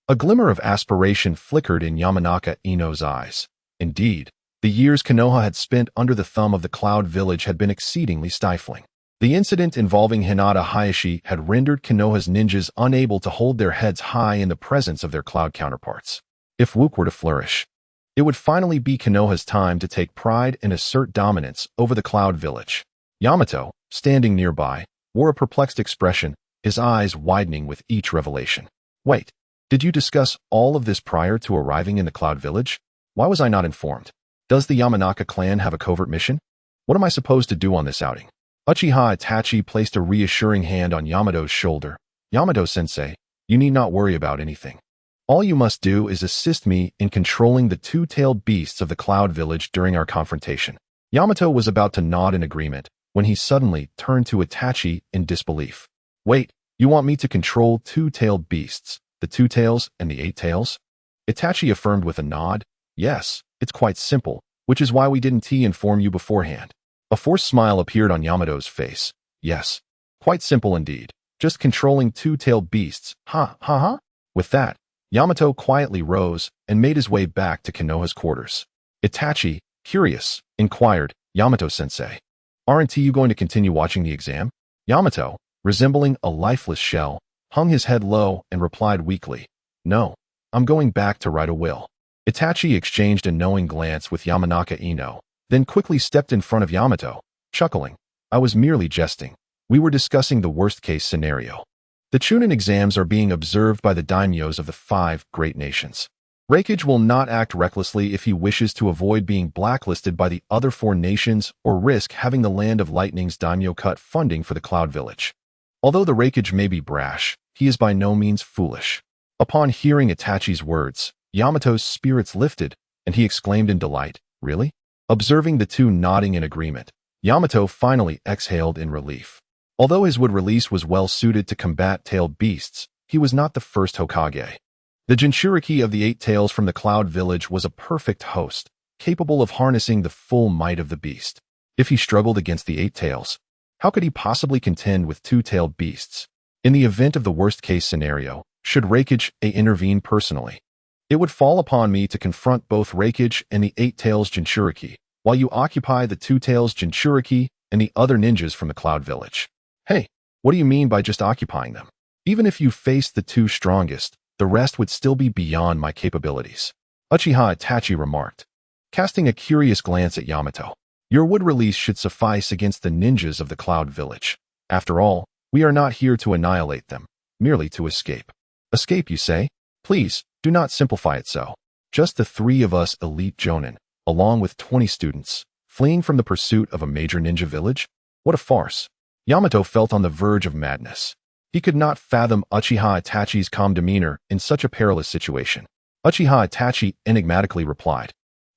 A glimmer of aspiration flickered in Yamanaka Ino's eyes. Indeed, the years Konoha had spent under the thumb of the Cloud Village had been exceedingly stifling. The incident involving Hinata Hayashi had rendered Konoha's ninjas unable to hold their heads high in the presence of their cloud counterparts. If Wook were to flourish, it would finally be Konoha's time to take pride and assert dominance over the Cloud Village. Yamato, standing nearby, wore a perplexed expression, his eyes widening with each revelation. "Wait, did you discuss all of this prior to arriving in the Cloud Village? Why was I not informed? Does the Yamanaka clan have a covert mission? What am I supposed to do on this outing?" Uchiha Itachi placed a reassuring hand on Yamato's shoulder. "Yamato-sensei, you need not worry about anything. All you must do is assist me in controlling the two-tailed beasts of the Cloud Village during our confrontation." Yamato was about to nod in agreement when he suddenly turned to Itachi in disbelief. "Wait, you want me to control two-tailed beasts, the two tails and the 8 tails?" Itachi affirmed with a nod. "Yes, it's quite simple, which is why we didn't inform you beforehand." A forced smile appeared on Yamato's face. "Yes, quite simple indeed. Just controlling two-tailed beasts. Ha, ha, ha." With that, Yamato quietly rose and made his way back to Konoha's quarters. Itachi, curious, inquired, "Yamato-sensei, aren't you going to continue watching the exam?" Yamato, resembling a lifeless shell, hung his head low and replied weakly, "No, I'm going back to write a will." Itachi exchanged a knowing glance with Yamanaka Ino, then quickly stepped in front of Yamato, chuckling. "I was merely jesting. We were discussing the worst-case scenario. The chunin exams are being observed by the daimyos of the 5 great nations. Reikage will not act recklessly if he wishes to avoid being blacklisted by the other 4 nations or risk having the Land of Lightning's daimyo cut funding for the Cloud Village. Although the Reikage may be brash, he is by no means foolish." Upon hearing Itachi's words, Yamato's spirits lifted, and he exclaimed in delight, "Really?" Observing the two nodding in agreement, Yamato finally exhaled in relief. Although his wood release was well suited to combat tailed beasts, he was not the first Hokage. The Jinchuriki of the 8 tails from the Cloud Village was a perfect host, capable of harnessing the full might of the beast. If he struggled against the 8 tails, how could he possibly contend with two-tailed beasts? In the event of the worst-case scenario, should Reikage intervene personally, it would fall upon me to confront both Reikage and the 8 tails Jinchuriki, while you occupy the 2 tails Jinchuriki and the other ninjas from the Cloud Village. Hey, what do you mean by just occupying them? Even if you faced the 2 strongest, the rest would still be beyond my capabilities." Uchiha Itachi remarked, casting a curious glance at Yamato. "Your wood release should suffice against the ninjas of the Cloud Village. After all, we are not here to annihilate them, merely to escape." "Escape, you say? Please, do not simplify it so. Just the three of us elite jonin, along with 20 students, fleeing from the pursuit of a major ninja village? What a farce. Yamato felt on the verge of madness. He could not fathom Uchiha Itachi's calm demeanor in such a perilous situation. Uchiha Itachi enigmatically replied,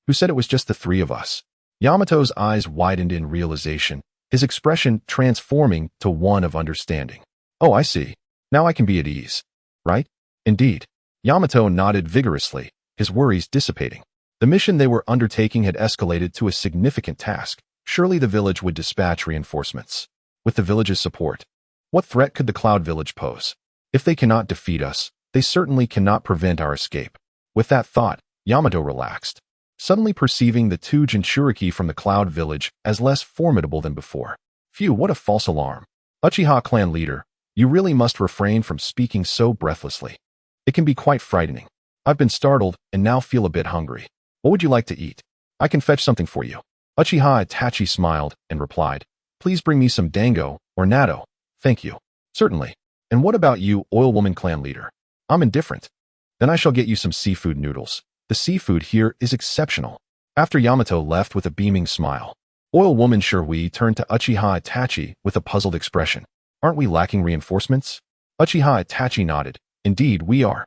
"Who said it was just the three of us?" Yamato's eyes widened in realization, his expression transforming to one of understanding. "Oh, I see. Now I can be at ease. Right?" "Indeed." Yamato nodded vigorously, his worries dissipating. The mission they were undertaking had escalated to a significant task. Surely the village would dispatch reinforcements. With the village's support, what threat could the Cloud Village pose? If they cannot defeat us, they certainly cannot prevent our escape. With that thought, Yamato relaxed, suddenly perceiving the two Jinchuriki from the Cloud Village as less formidable than before. Phew, what a false alarm. Uchiha clan leader, you really must refrain from speaking so breathlessly. It can be quite frightening. I've been startled and now feel a bit hungry. What would you like to eat? I can fetch something for you. Uchiha Itachi smiled and replied, "Please bring me some dango or natto. Thank you." "Certainly. And what about you, Oil Woman clan leader?" "I'm indifferent." "Then I shall get you some seafood noodles. The seafood here is exceptional." After Yamato left with a beaming smile, Oil Woman Shui turned to Uchiha Itachi with a puzzled expression. "Aren't we lacking reinforcements?" Uchiha Itachi nodded. "Indeed, we are."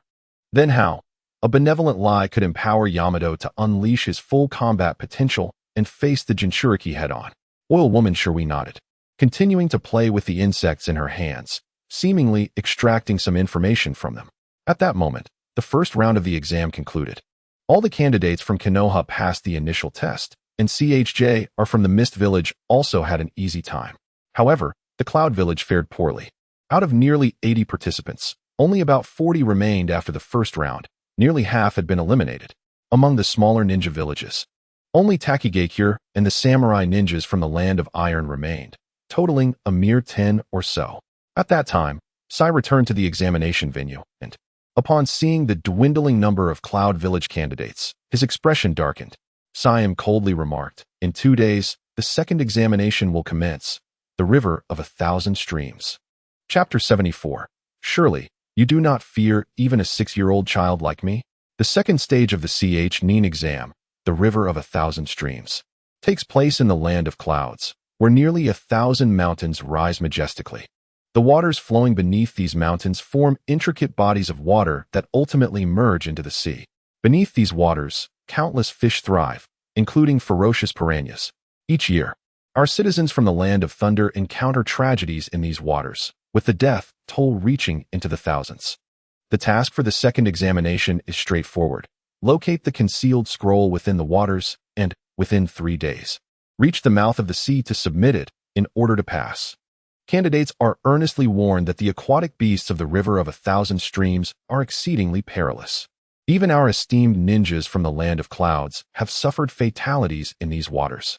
Then how? A benevolent lie could empower Yamato to unleash his full combat potential and face the Jinchuriki head-on. Oil Woman Shui nodded, continuing to play with the insects in her hands, seemingly extracting some information from them. At that moment, the first round of the exam concluded. All the candidates from Konoha passed the initial test, and CHJ are from the Mist Village also had an easy time. However, the Cloud Village fared poorly. Out of nearly 80 participants, only about 40 remained after the first round. Nearly half had been eliminated. Among the smaller ninja villages, only Takigakure and the samurai ninjas from the Land of Iron remained, totaling a mere 10 or so. At that time, Sai returned to the examination venue, and, upon seeing the dwindling number of Cloud Village candidates, his expression darkened. Siam coldly remarked, "In 2 days, the second examination will commence, the River of 1,000 Streams." Chapter 74. Surely, you do not fear even a 6-year-old child like me? The second stage of the chunin exam, the River of 1,000 Streams, takes place in the Land of Clouds, where nearly 1,000 mountains rise majestically. The waters flowing beneath these mountains form intricate bodies of water that ultimately merge into the sea. Beneath these waters, countless fish thrive, including ferocious piranhas. Each year, our citizens from the Land of Thunder encounter tragedies in these waters, with the death toll reaching into the thousands. The task for the second examination is straightforward. Locate the concealed scroll within the waters and, within 3 days, reach the mouth of the sea to submit it in order to pass. Candidates are earnestly warned that the aquatic beasts of the River of 1,000 Streams are exceedingly perilous. Even our esteemed ninjas from the Land of Clouds have suffered fatalities in these waters,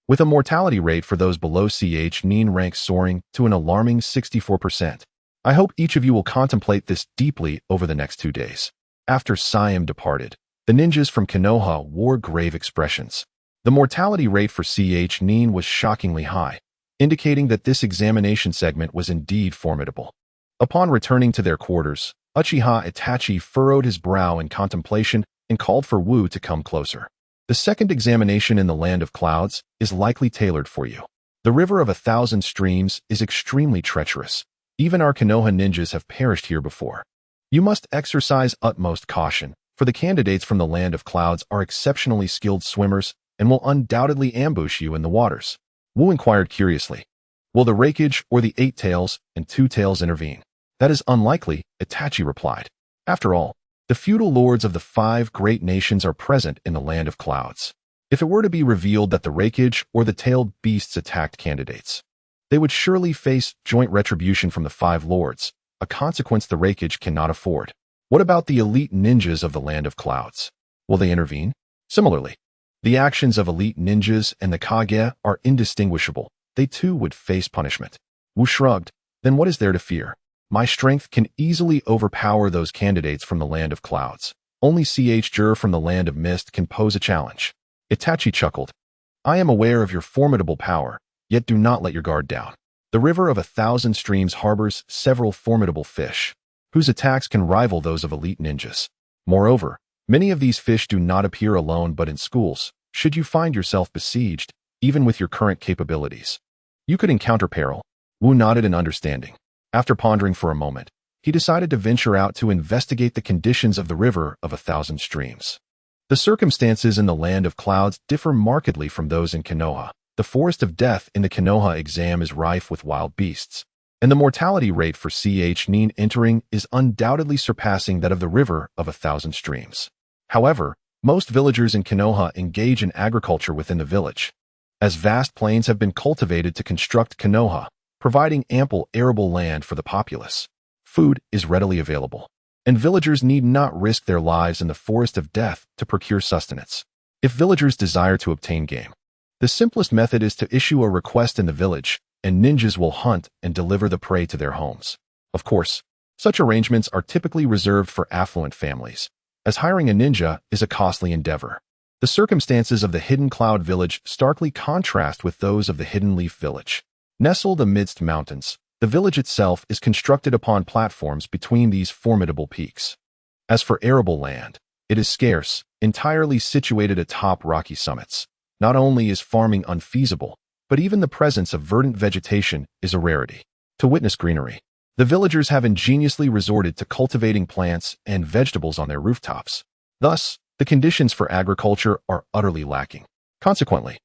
with a mortality rate for those below chunin rank soaring to an alarming 64%. I hope each of you will contemplate this deeply over the next 2 days. After Siam departed, the ninjas from Konoha wore grave expressions. The mortality rate for chunin was shockingly high, indicating that this examination segment was indeed formidable. Upon returning to their quarters, Uchiha Itachi furrowed his brow in contemplation and called for Wu to come closer. The second examination in the Land of Clouds is likely tailored for you. The River of 1,000 Streams is extremely treacherous. Even our Konoha ninjas have perished here before. You must exercise utmost caution, for the candidates from the Land of Clouds are exceptionally skilled swimmers and will undoubtedly ambush you in the waters. Wu inquired curiously, "Will the Raikage or the 8 Tails and 2 Tails intervene?" "That is unlikely," Itachi replied. "After all, the feudal lords of the 5 great nations are present in the Land of Clouds. If it were to be revealed that the Raikage or the tailed beasts attacked candidates, they would surely face joint retribution from the 5 lords, a consequence the Raikage cannot afford. What about the elite ninjas of the Land of Clouds? Will they intervene?" Similarly, the actions of elite ninjas and the Kage are indistinguishable. They too would face punishment. Wu shrugged. "Then what is there to fear? My strength can easily overpower those candidates from the Land of Clouds. Only CHJ from the Land of Mist can pose a challenge." Itachi chuckled. "I am aware of your formidable power, yet do not let your guard down. The River of 1,000 Streams harbors several formidable fish, whose attacks can rival those of elite ninjas. Moreover, Many of these fish do not appear alone but in schools, should you find yourself besieged, even with your current capabilities. You could encounter peril. Wu nodded in understanding. After pondering for a moment, he decided to venture out to investigate the conditions of the river of 1,000 streams. The circumstances in the land of clouds differ markedly from those in Konoha. The forest of death in the Konoha exam is rife with wild beasts, and the mortality rate for chunin entering is undoubtedly surpassing that of the river of 1,000 streams. However, most villagers in Konoha engage in agriculture within the village, as vast plains have been cultivated to construct Konoha, providing ample arable land for the populace. Food is readily available, and villagers need not risk their lives in the forest of death to procure sustenance. If villagers desire to obtain game, the simplest method is to issue a request in the village, and ninjas will hunt and deliver the prey to their homes. Of course, such arrangements are typically reserved for affluent families, as hiring a ninja is a costly endeavor. The circumstances of the Hidden Cloud Village starkly contrast with those of the Hidden Leaf Village. Nestled amidst mountains, the village itself is constructed upon platforms between these formidable peaks. As for arable land, it is scarce, entirely situated atop rocky summits. Not only is farming unfeasible, but even the presence of verdant vegetation is a rarity. To witness greenery, the villagers have ingeniously resorted to cultivating plants and vegetables on their rooftops. Thus, the conditions for agriculture are utterly lacking. Consequently,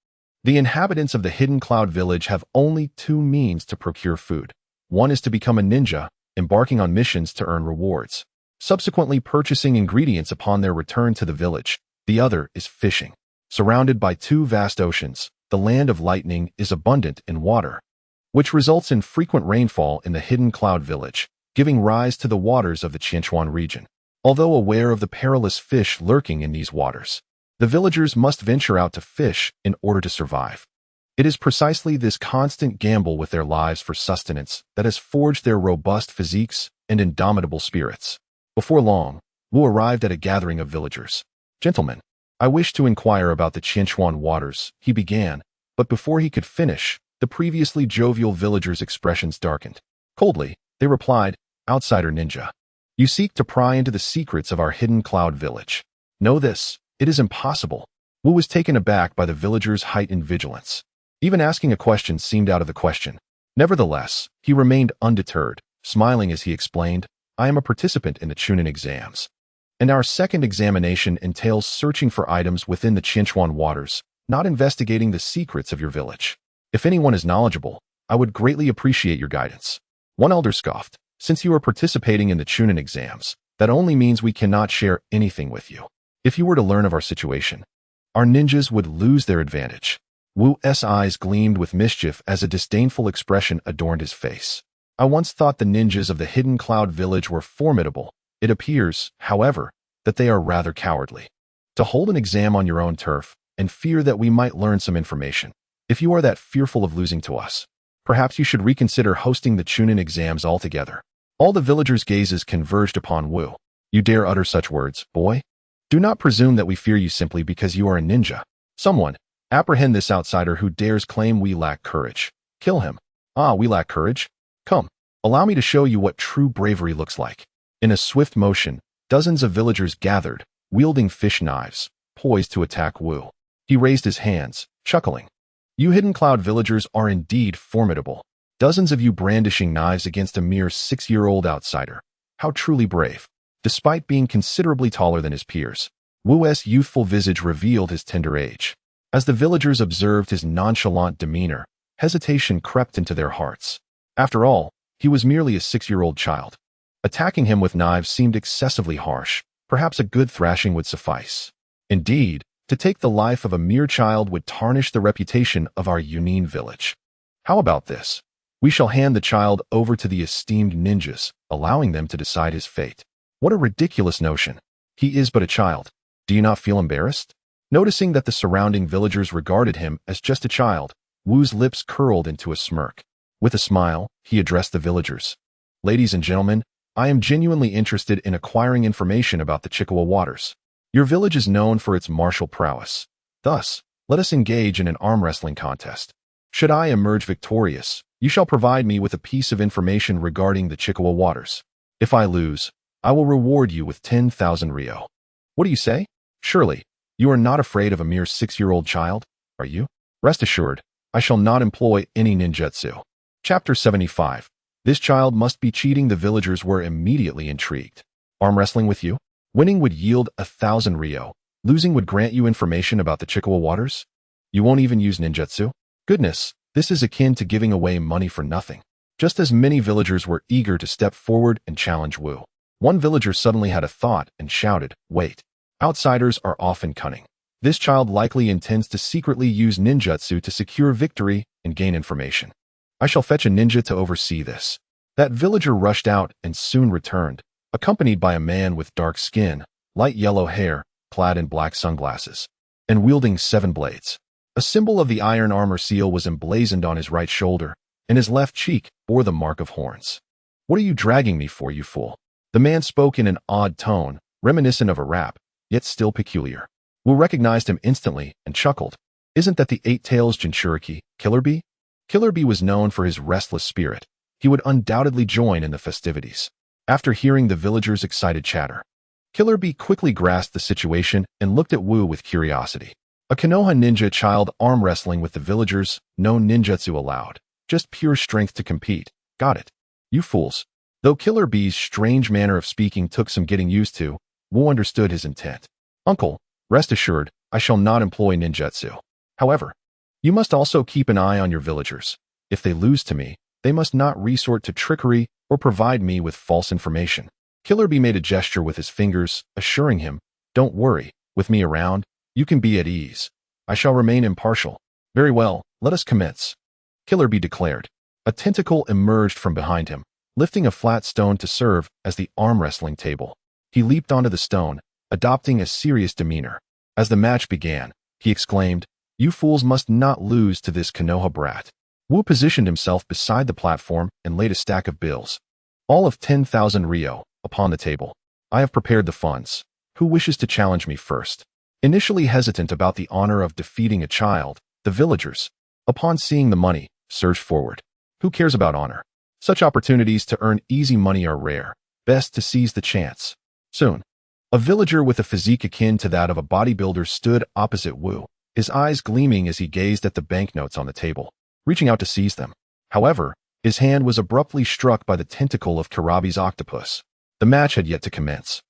the inhabitants of the Hidden Cloud Village have only two means to procure food. One is to become a ninja, embarking on missions to earn rewards, subsequently purchasing ingredients upon their return to the village. The other is fishing. Surrounded by two vast oceans, the land of lightning is abundant in water, which results in frequent rainfall in the Hidden Cloud Village, giving rise to the waters of the Qianchuan region. Although aware of the perilous fish lurking in these waters, the villagers must venture out to fish in order to survive. It is precisely this constant gamble with their lives for sustenance that has forged their robust physiques and indomitable spirits. Before long, Wu arrived at a gathering of villagers. "Gentlemen, I wish to inquire about the Qianchuan waters," he began, but before he could finish, the previously jovial villagers' expressions darkened. Coldly, they replied, "Outsider ninja, you seek to pry into the secrets of our Hidden Cloud Village. Know this, it is impossible." Wu was taken aback by the villagers' heightened vigilance. Even asking a question seemed out of the question. Nevertheless, he remained undeterred, smiling as he explained, "I am a participant in the chunin exams, and our second examination entails searching for items within the Qianchuan waters, not investigating the secrets of your village. If anyone is knowledgeable, I would greatly appreciate your guidance." One elder scoffed, "Since you are participating in the chunin exams, that only means we cannot share anything with you. If you were to learn of our situation, our ninjas would lose their advantage." Wu's eyes gleamed with mischief as a disdainful expression adorned his face. "I once thought the ninjas of the Hidden Cloud Village were formidable. It appears, however, that they are rather cowardly. To hold an exam on your own turf, and fear that we might learn some information. If you are that fearful of losing to us, perhaps you should reconsider hosting the chunin exams altogether." All the villagers' gazes converged upon Wu. "You dare utter such words, boy? Do not presume that we fear you simply because you are a ninja. Someone, apprehend this outsider who dares claim we lack courage. Kill him." "Ah, we lack courage? Come, allow me to show you what true bravery looks like." In a swift motion, dozens of villagers gathered, wielding fish knives, poised to attack Wu. He raised his hands, chuckling. "You Hidden Cloud villagers are indeed formidable. Dozens of you brandishing knives against a mere 6-year-old outsider. How truly brave." Despite being considerably taller than his peers, Wu's youthful visage revealed his tender age. As the villagers observed his nonchalant demeanor, hesitation crept into their hearts. After all, he was merely a 6-year-old child. Attacking him with knives seemed excessively harsh. Perhaps a good thrashing would suffice. Indeed, to take the life of a mere child would tarnish the reputation of our Yunin village. How about this? We shall hand the child over to the esteemed ninjas, allowing them to decide his fate. What a ridiculous notion. He is but a child. Do you not feel embarrassed? Noticing that the surrounding villagers regarded him as just a child, Wu's lips curled into a smirk. With a smile, he addressed the villagers. "Ladies and gentlemen, I am genuinely interested in acquiring information about the Chikawa waters. Your village is known for its martial prowess. Thus, let us engage in an arm wrestling contest. Should I emerge victorious, you shall provide me with a piece of information regarding the Chikawa waters. If I lose, I will reward you with 10,000 ryo." What do you say? Surely, you are not afraid of a mere 6-year-old child, are you? Rest assured, I shall not employ any ninjutsu. Chapter 75. This child must be cheating. The villagers were immediately intrigued. Arm wrestling with you? Winning would yield 1,000 ryo. Losing would grant you information about the Chikawa waters? You won't even use ninjutsu? Goodness, this is akin to giving away money for nothing. Just as many villagers were eager to step forward and challenge Wu. One villager suddenly had a thought and shouted, "Wait. Outsiders are often cunning. This child likely intends to secretly use ninjutsu to secure victory and gain information. I shall fetch a ninja to oversee this." That villager rushed out and soon returned, accompanied by a man with dark skin, light yellow hair, clad in black sunglasses, and wielding 7 blades. A symbol of the iron armor seal was emblazoned on his right shoulder, and his left cheek bore the mark of horns. "What are you dragging me for, you fool?" The man spoke in an odd tone, reminiscent of a rap, yet still peculiar. Wu recognized him instantly and chuckled. "Isn't that the 8-Tails Jinchuriki, Killer Bee?" Killer Bee was known for his restless spirit. He would undoubtedly join in the festivities. After hearing the villagers' excited chatter, Killer Bee quickly grasped the situation and looked at Wu with curiosity. A Konoha ninja child arm wrestling with the villagers, no ninjutsu allowed. Just pure strength to compete. Got it. You fools. Though Killer Bee's strange manner of speaking took some getting used to, Wu understood his intent. "Uncle, rest assured, I shall not employ ninjutsu. However, you must also keep an eye on your villagers. If they lose to me, they must not resort to trickery or provide me with false information." Killer Bee made a gesture with his fingers, assuring him, "Don't worry, with me around, you can be at ease. I shall remain impartial." "Very well, let us commence," Killer Bee declared. A tentacle emerged from behind him, lifting a flat stone to serve as the arm wrestling table. He leaped onto the stone, adopting a serious demeanor. As the match began, he exclaimed, "You fools must not lose to this Konoha brat." Wu positioned himself beside the platform and laid a stack of bills, all of 10,000 ryo, upon the table. "I have prepared the funds. Who wishes to challenge me first?" Initially hesitant about the honor of defeating a child, the villagers, upon seeing the money, surged forward. Who cares about honor? Such opportunities to earn easy money are rare. Best to seize the chance. Soon, a villager with a physique akin to that of a bodybuilder stood opposite Wu, his eyes gleaming as he gazed at the banknotes on the table, reaching out to seize them. However, his hand was abruptly struck by the tentacle of Karabi's octopus. The match had yet to commence.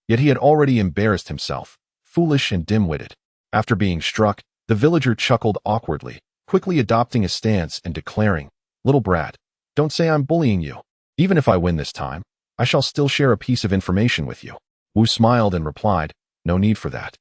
Yet he had already embarrassed himself, foolish and dim-witted. After being struck, the villager chuckled awkwardly, quickly adopting a stance and declaring, "Little brat, don't say I'm bullying you. Even if I win this time, I shall still share a piece of information with you." Wu smiled and replied, "No need for that.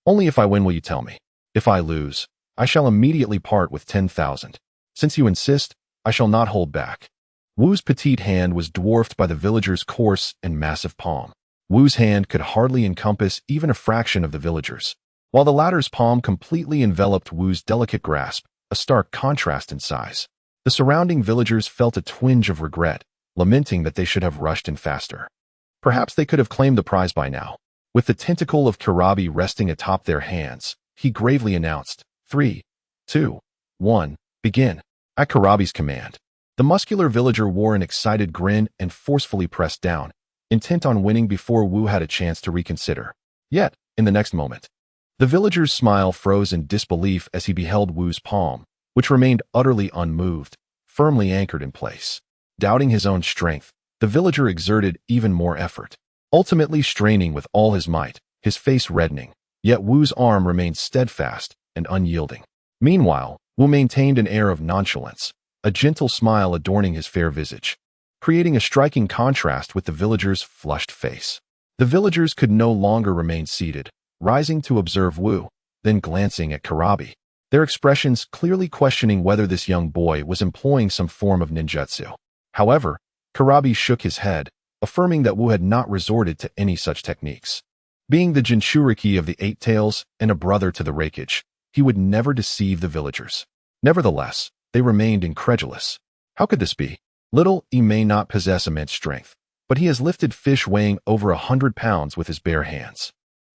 Only if I win will you tell me. If I lose, I shall immediately part with 10,000. Since you insist, I shall not hold back." Wu's petite hand was dwarfed by the villager's coarse and massive palm. Wu's hand could hardly encompass even a fraction of the villager's, while the latter's palm completely enveloped Wu's delicate grasp, a stark contrast in size. The surrounding villagers felt a twinge of regret, lamenting that they should have rushed in faster. Perhaps they could have claimed the prize by now. With the tentacle of Karabi resting atop their hands, he gravely announced, 3, 2, 1, begin. At Karabi's command, the muscular villager wore an excited grin and forcefully pressed down, intent on winning before Wu had a chance to reconsider. Yet, in the next moment, the villager's smile froze in disbelief as he beheld Wu's palm, which remained utterly unmoved, firmly anchored in place. Doubting his own strength, the villager exerted even more effort, ultimately straining with all his might, his face reddening. Yet Wu's arm remained steadfast and unyielding. Meanwhile, Wu maintained an air of nonchalance, a gentle smile adorning his fair visage, creating a striking contrast with the villager's flushed face. The villagers could no longer remain seated, rising to observe Wu, then glancing at Karabi, their expressions clearly questioning whether this young boy was employing some form of ninjutsu. However, Karabi shook his head, affirming that Wu had not resorted to any such techniques. Being the Jinchuriki of the 8-Tails and a brother to the Raikage, he would never deceive the villagers. Nevertheless, they remained incredulous. How could this be? Little E may not possess immense strength, but he has lifted fish weighing over 100 pounds with his bare hands.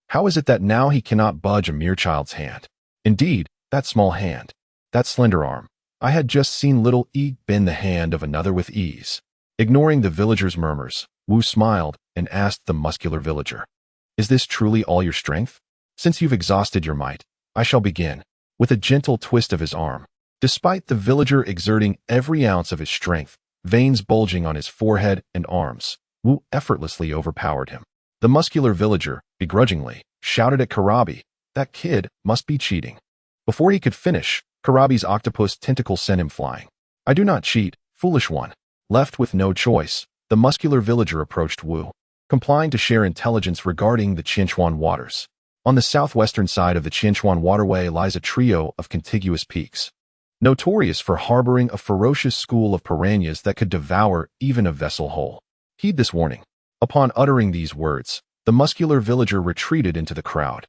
How is it that now he cannot budge a mere child's hand? Indeed, that small hand, that slender arm. I had just seen little E bend the hand of another with ease. Ignoring the villager's murmurs, Wu smiled and asked the muscular villager, Is this truly all your strength? Since you've exhausted your might, I shall begin. With a gentle twist of his arm. Despite the villager exerting every ounce of his strength, veins bulging on his forehead and arms, Wu effortlessly overpowered him. The muscular villager, begrudgingly, shouted at Karabi, "That kid must be cheating." Before he could finish, Karabi's octopus tentacle sent him flying. "I do not cheat, foolish one." Left with no choice, the muscular villager approached Wu, complying to share intelligence regarding the Chinchuan waters. On the southwestern side of the Chinchuan waterway lies a trio of contiguous peaks, notorious for harboring a ferocious school of piranhas that could devour even a vessel whole. Heed this warning. Upon uttering these words, the muscular villager retreated into the crowd,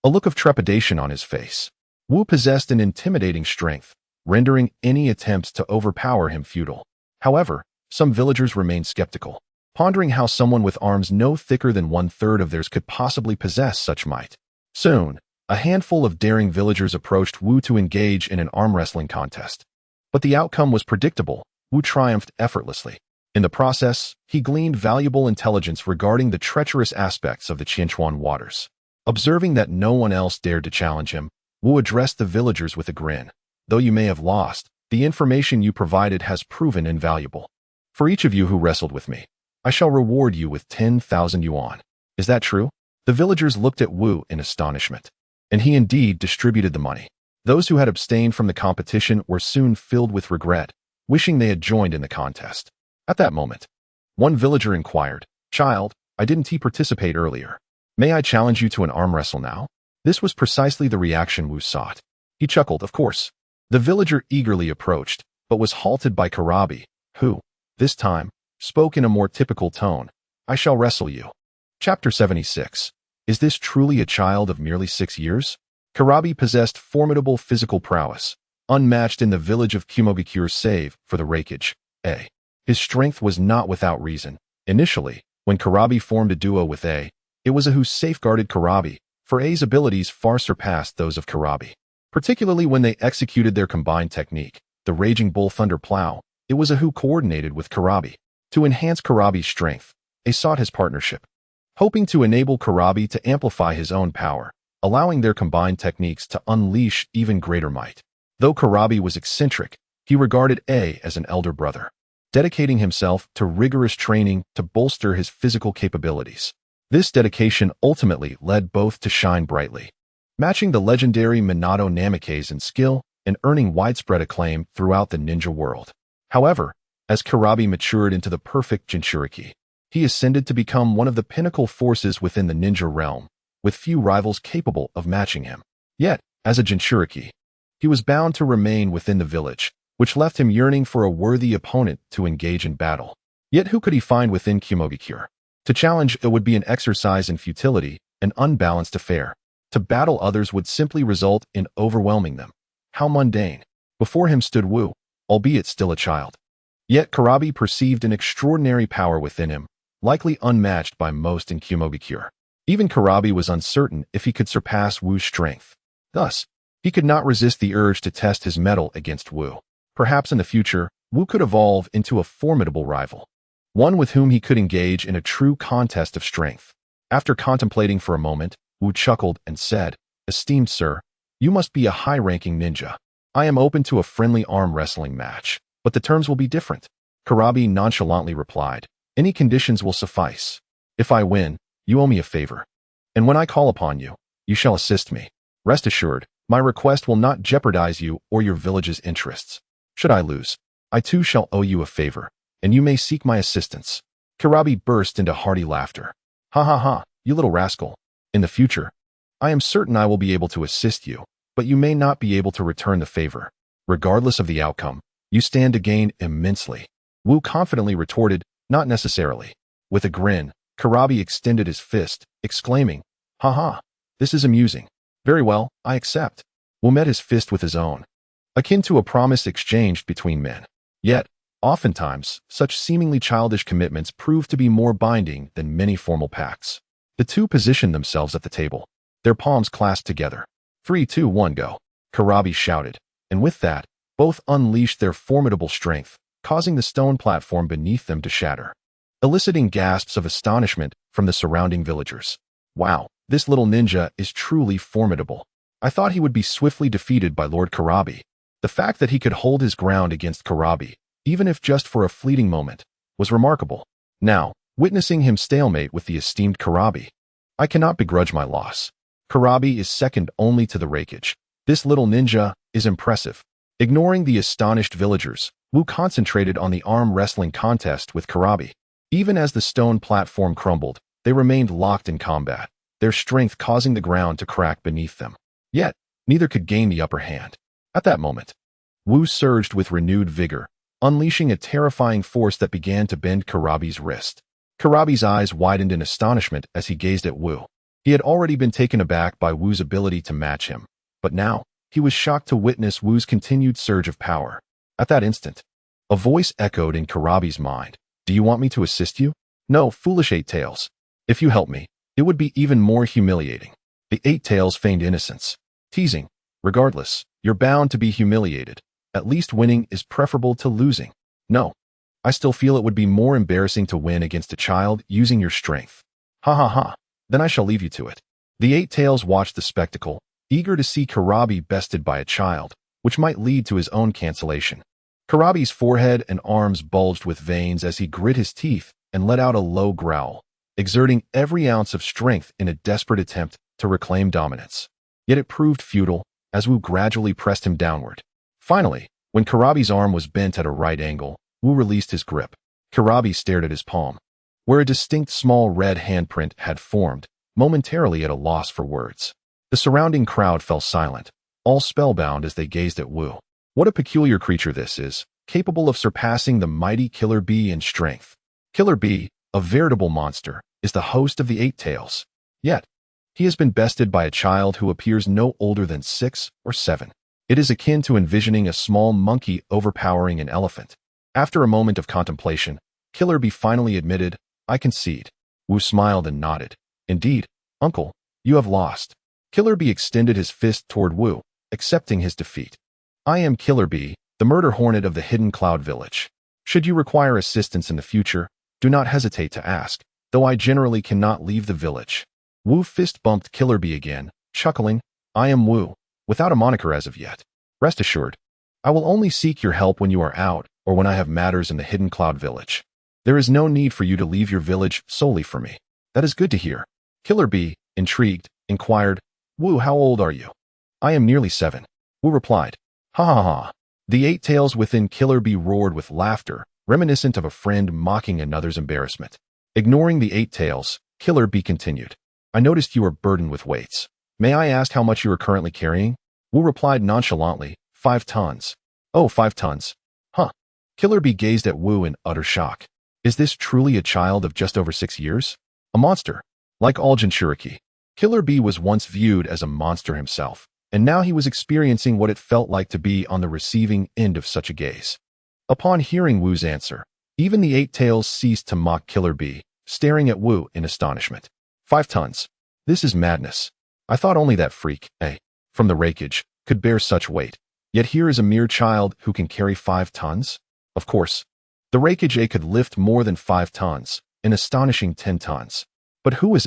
a look of trepidation on his face. Wu possessed an intimidating strength, rendering any attempts to overpower him futile. However, some villagers remained skeptical, pondering how someone with arms no thicker than 1/3 of theirs could possibly possess such might. Soon, a handful of daring villagers approached Wu to engage in an arm wrestling contest. But the outcome was predictable. Wu triumphed effortlessly. In the process, he gleaned valuable intelligence regarding the treacherous aspects of the Chinchuan waters. Observing that no one else dared to challenge him, Wu addressed the villagers with a grin. "Though you may have lost, the information you provided has proven invaluable. For each of you who wrestled with me, I shall reward you with 10,000 yuan. Is that true?" The villagers looked at Wu in astonishment. And he indeed distributed the money. Those who had abstained from the competition were soon filled with regret, wishing they had joined in the contest. At that moment, one villager inquired, "Child, I didn't participate earlier. May I challenge you to an arm wrestle now?" This was precisely the reaction Wu sought. He chuckled, "Of course." The villager eagerly approached, but was halted by Karabi, who, this time, spoke in a more typical tone, "I shall wrestle you." Chapter 76. Is this truly a child of merely 6 years? Karabi possessed formidable physical prowess, unmatched in the village of Kumobikure save for the rakeage. His strength was not without reason. Initially, when Karabi formed a duo with A, it was A who safeguarded Karabi, for A's abilities far surpassed those of Karabi. Particularly when they executed their combined technique, the Raging Bull Thunder Plow, it was A who coordinated with Karabi. To enhance Karabi's strength, A sought his partnership, hoping to enable Karabi to amplify his own power, allowing their combined techniques to unleash even greater might. Though Karabi was eccentric, he regarded A as an elder brother, dedicating himself to rigorous training to bolster his physical capabilities. This dedication ultimately led both to shine brightly, matching the legendary Minato Namikaze in skill and earning widespread acclaim throughout the ninja world. However, as Karabi matured into the perfect Jinchuriki, he ascended to become one of the pinnacle forces within the ninja realm, with few rivals capable of matching him. Yet, as a Jinchuriki, he was bound to remain within the village, which left him yearning for a worthy opponent to engage in battle. Yet who could he find within Kumogikure? To challenge it would be an exercise in futility, an unbalanced affair. To battle others would simply result in overwhelming them. How mundane. Before him stood Wu, albeit still a child. Yet Karabi perceived an extraordinary power within him, likely unmatched by most in Kumogikure. Even Karabi was uncertain if he could surpass Wu's strength. Thus, he could not resist the urge to test his mettle against Wu. Perhaps in the future, Wu could evolve into a formidable rival, one with whom he could engage in a true contest of strength. After contemplating for a moment, Wu chuckled and said, "Esteemed sir, you must be a high-ranking ninja. I am open to a friendly arm wrestling match, but the terms will be different." Karabi nonchalantly replied, "Any conditions will suffice. If I win, you owe me a favor. And when I call upon you, you shall assist me. Rest assured, my request will not jeopardize you or your village's interests. Should I lose, I too shall owe you a favor, and you may seek my assistance." Karabi burst into hearty laughter. "Ha ha ha, you little rascal. In the future, I am certain I will be able to assist you, but you may not be able to return the favor. Regardless of the outcome, you stand to gain immensely." Wu confidently retorted, "Not necessarily." With a grin, Karabi extended his fist, exclaiming, "Ha ha, this is amusing. Very well, I accept." Wu met his fist with his own, akin to a promise exchanged between men. Yet, oftentimes, such seemingly childish commitments prove to be more binding than many formal pacts. The two positioned themselves at the table, their palms clasped together. 3, 2, 1, go. Karabi shouted, and with that, both unleashed their formidable strength, causing the stone platform beneath them to shatter, eliciting gasps of astonishment from the surrounding villagers. Wow, this little ninja is truly formidable. I thought he would be swiftly defeated by Lord Karabi. The fact that he could hold his ground against Karabi, even if just for a fleeting moment, was remarkable. Now, witnessing him stalemate with the esteemed Karabi, I cannot begrudge my loss. Karabi is second only to the Raikage. This little ninja is impressive. Ignoring the astonished villagers, Wu concentrated on the arm wrestling contest with Karabi. Even as the stone platform crumbled, they remained locked in combat, their strength causing the ground to crack beneath them. Yet, neither could gain the upper hand. At that moment, Wu surged with renewed vigor, unleashing a terrifying force that began to bend Karabi's wrist. Karabi's eyes widened in astonishment as he gazed at Wu. He had already been taken aback by Wu's ability to match him, but now, he was shocked to witness Wu's continued surge of power. At that instant, a voice echoed in Karabi's mind. Do you want me to assist you? No, foolish Eight Tails. If you help me, it would be even more humiliating. The Eight Tails feigned innocence, teasing. Regardless, you're bound to be humiliated. At least winning is preferable to losing. No, I still feel it would be more embarrassing to win against a child using your strength. Ha ha ha. Then I shall leave you to it. The Eight Tails watched the spectacle, eager to see Karabi bested by a child, which might lead to his own cancellation. Karabi's forehead and arms bulged with veins as he grit his teeth and let out a low growl, exerting every ounce of strength in a desperate attempt to reclaim dominance. Yet it proved futile, as Wu gradually pressed him downward. Finally, when Karabi's arm was bent at a right angle, Wu released his grip. Karabi stared at his palm, where a distinct small red handprint had formed, momentarily at a loss for words. The surrounding crowd fell silent, all spellbound as they gazed at Wu. What a peculiar creature this is, capable of surpassing the mighty Killer Bee in strength. Killer Bee, a veritable monster, is the host of the Eight Tails. Yet, he has been bested by a child who appears no older than 6 or 7. It is akin to envisioning a small monkey overpowering an elephant. After a moment of contemplation, Killer Bee finally admitted, I concede. Wu smiled and nodded. Indeed, uncle, you have lost. Killer Bee extended his fist toward Wu, accepting his defeat. I am Killer Bee, the murder hornet of the Hidden Cloud Village. Should you require assistance in the future, do not hesitate to ask, though I generally cannot leave the village. Wu fist bumped Killer Bee again, chuckling, I am Wu, without a moniker as of yet. Rest assured, I will only seek your help when you are out or when I have matters in the Hidden Cloud Village. There is no need for you to leave your village solely for me. That is good to hear. Killer Bee, intrigued, inquired, Wu, how old are you? I am nearly 7. Wu replied. Ha ha ha. The Eight Tails within Killer Bee roared with laughter, reminiscent of a friend mocking another's embarrassment. Ignoring the Eight Tails, Killer Bee continued. I noticed you are burdened with weights. May I ask how much you are currently carrying? Wu replied nonchalantly, 5 tons. Oh, 5 tons. Huh. Killer Bee gazed at Wu in utter shock. Is this truly a child of just over 6 years? A monster. Like all Jinchuriki, Killer Bee was once viewed as a monster himself, and now he was experiencing what it felt like to be on the receiving end of such a gaze. Upon hearing Wu's answer, even the Eight Tails ceased to mock Killer Bee, staring at Wu in astonishment. 5 tons. This is madness. I thought only that freak, from the Raikage, could bear such weight. Yet here is a mere child who can carry 5 tons? Of course, the Raikage could lift more than 5 tons, an astonishing 10 tons. But who is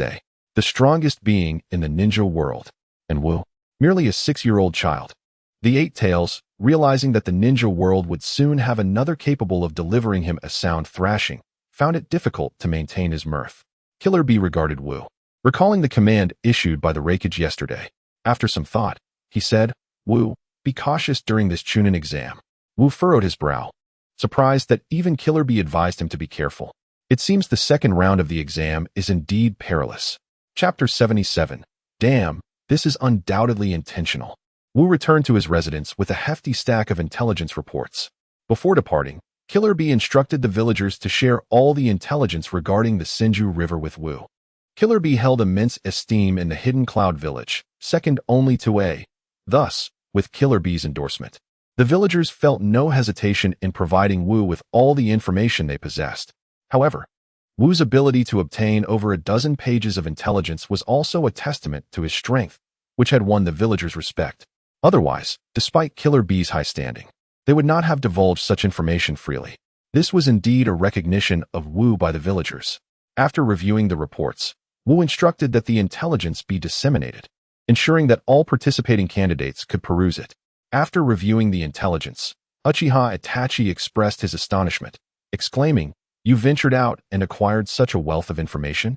the strongest being in the ninja world? And Wu? Merely a 6-year-old child. The Eight Tails, realizing that the ninja world would soon have another capable of delivering him a sound thrashing, found it difficult to maintain his mirth. Killer Bee regarded Wu, recalling the command issued by the Raikage yesterday. After some thought, he said, Wu, be cautious during this chunin exam. Wu furrowed his brow, surprised that even Killer Bee advised him to be careful. It seems the second round of the exam is indeed perilous. Chapter 77. Damn, this is undoubtedly intentional. Wu returned to his residence with a hefty stack of intelligence reports. Before departing, Killer Bee instructed the villagers to share all the intelligence regarding the Senju River with Wu. Killer Bee held immense esteem in the Hidden Cloud Village, second only to A. Thus, with Killer Bee's endorsement, the villagers felt no hesitation in providing Wu with all the information they possessed. However, Wu's ability to obtain over a dozen pages of intelligence was also a testament to his strength, which had won the villagers' respect. Otherwise, despite Killer Bee's high standing, they would not have divulged such information freely. This was indeed a recognition of Wu by the villagers. After reviewing the reports, Wu instructed that the intelligence be disseminated, ensuring that all participating candidates could peruse it. After reviewing the intelligence, Uchiha Itachi expressed his astonishment, exclaiming, "You ventured out and acquired such a wealth of information?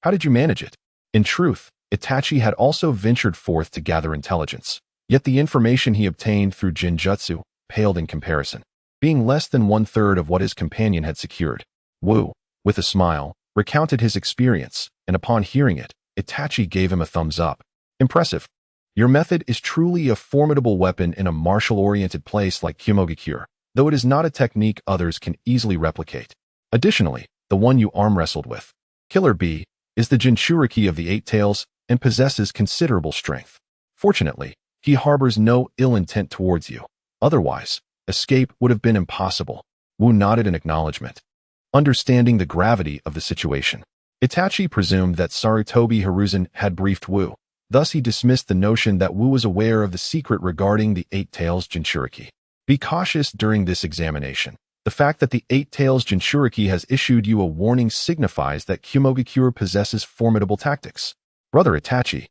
How did you manage it?" In truth, Itachi had also ventured forth to gather intelligence, yet the information he obtained through Ninjutsu paled in comparison, being less than one-third of what his companion had secured. Wu, with a smile, recounted his experience, and upon hearing it, Itachi gave him a thumbs up. "Impressive. Your method is truly a formidable weapon in a martial-oriented place like Kumogakure, though it is not a technique others can easily replicate. Additionally, the one you arm wrestled with, Killer Bee, is the Jinchuriki of the Eight Tails and possesses considerable strength. Fortunately, he harbors no ill intent towards you. Otherwise, escape would have been impossible." Wu nodded in acknowledgement. Understanding the gravity of the situation, Itachi presumed that Sarutobi Hiruzen had briefed Wu. Thus he dismissed the notion that Wu was aware of the secret regarding the Eight Tails Jinchuriki. Be cautious during this examination. The fact that the Eight Tails Jinchuriki has issued you a warning signifies that Kumogakure possesses formidable tactics. Brother Itachi,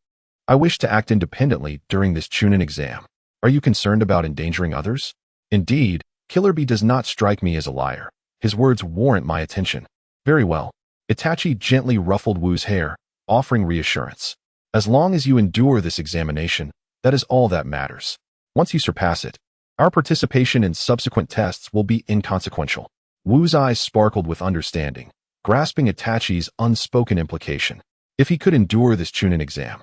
I wish to act independently during this chunin exam. Are you concerned about endangering others? Indeed, Killer Bee does not strike me as a liar. His words warrant my attention. Very well. Itachi gently ruffled Wu's hair, offering reassurance. As long as you endure this examination, that is all that matters. Once you surpass it, our participation in subsequent tests will be inconsequential. Wu's eyes sparkled with understanding, grasping Itachi's unspoken implication. If he could endure this chunin exam,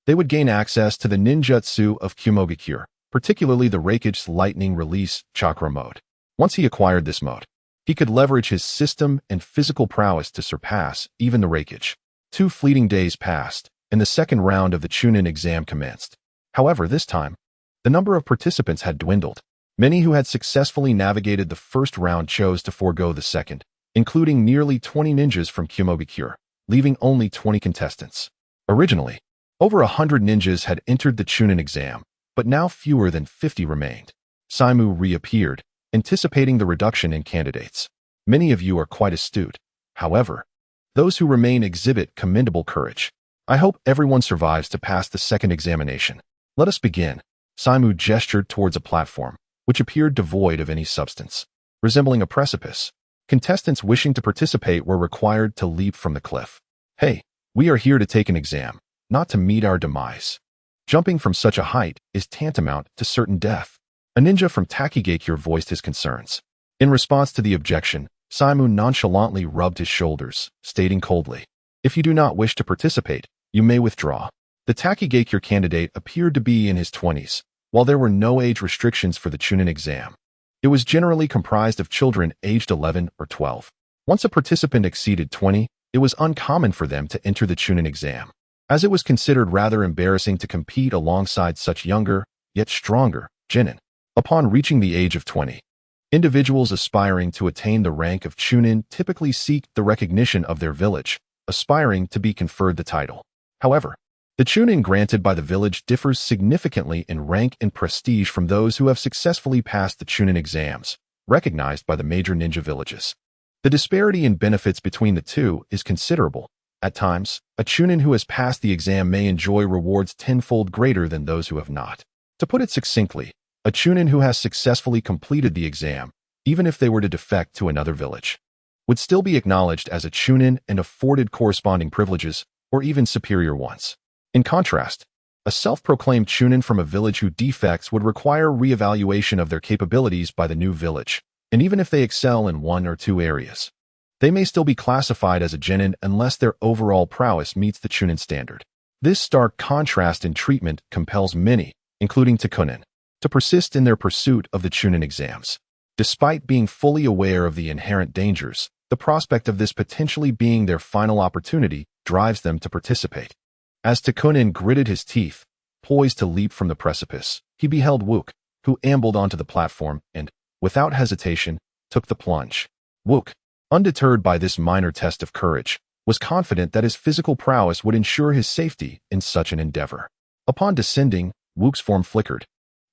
they would gain access to the ninjutsu of Kumogakure, particularly the Raikage's lightning release chakra mode. Once he acquired this mode, he could leverage his system and physical prowess to surpass even the Raikage. 2 fleeting days passed, and the second round of the chunin exam commenced. However, this time, the number of participants had dwindled. Many who had successfully navigated the first round chose to forego the second, including nearly 20 ninjas from Kumogakure, leaving only 20 contestants. Originally, over 100 ninjas had entered the chunin exam, but now fewer than 50 remained. Saimu reappeared, anticipating the reduction in candidates. Many of you are quite astute. However, those who remain exhibit commendable courage. I hope everyone survives to pass the second examination. Let us begin. Saimu gestured towards a platform, which appeared devoid of any substance, resembling a precipice. Contestants wishing to participate were required to leap from the cliff. Hey, we are here to take an exam, not to meet our demise. Jumping from such a height is tantamount to certain death. A ninja from Takigakure voiced his concerns. In response to the objection, Saimu nonchalantly rubbed his shoulders, stating coldly, "If you do not wish to participate, you may withdraw." The Takigakure candidate appeared to be in his 20s, while there were no age restrictions for the chunin exam. It was generally comprised of children aged 11 or 12. Once a participant exceeded 20, it was uncommon for them to enter the chunin exam, as it was considered rather embarrassing to compete alongside such younger, yet stronger, genin. Upon reaching the age of 20, individuals aspiring to attain the rank of chunin typically seek the recognition of their village, aspiring to be conferred the title. However, the chunin granted by the village differs significantly in rank and prestige from those who have successfully passed the chunin exams, recognized by the major ninja villages. The disparity in benefits between the two is considerable. At times, a chunin who has passed the exam may enjoy rewards tenfold greater than those who have not. To put it succinctly, a chunin who has successfully completed the exam, even if they were to defect to another village, would still be acknowledged as a chunin and afforded corresponding privileges, or even superior ones. In contrast, a self-proclaimed chunin from a village who defects would require re-evaluation of their capabilities by the new village, and even if they excel in 1 or 2 areas, they may still be classified as a genin unless their overall prowess meets the chunin standard. This stark contrast in treatment compels many, including Takunin, to persist in their pursuit of the chunin exams. Despite being fully aware of the inherent dangers, the prospect of this potentially being their final opportunity drives them to participate. As Takunin gritted his teeth, poised to leap from the precipice, he beheld Wook, who ambled onto the platform and, without hesitation, took the plunge. Wook, undeterred by this minor test of courage, was confident that his physical prowess would ensure his safety in such an endeavor. Upon descending, Wook's form flickered,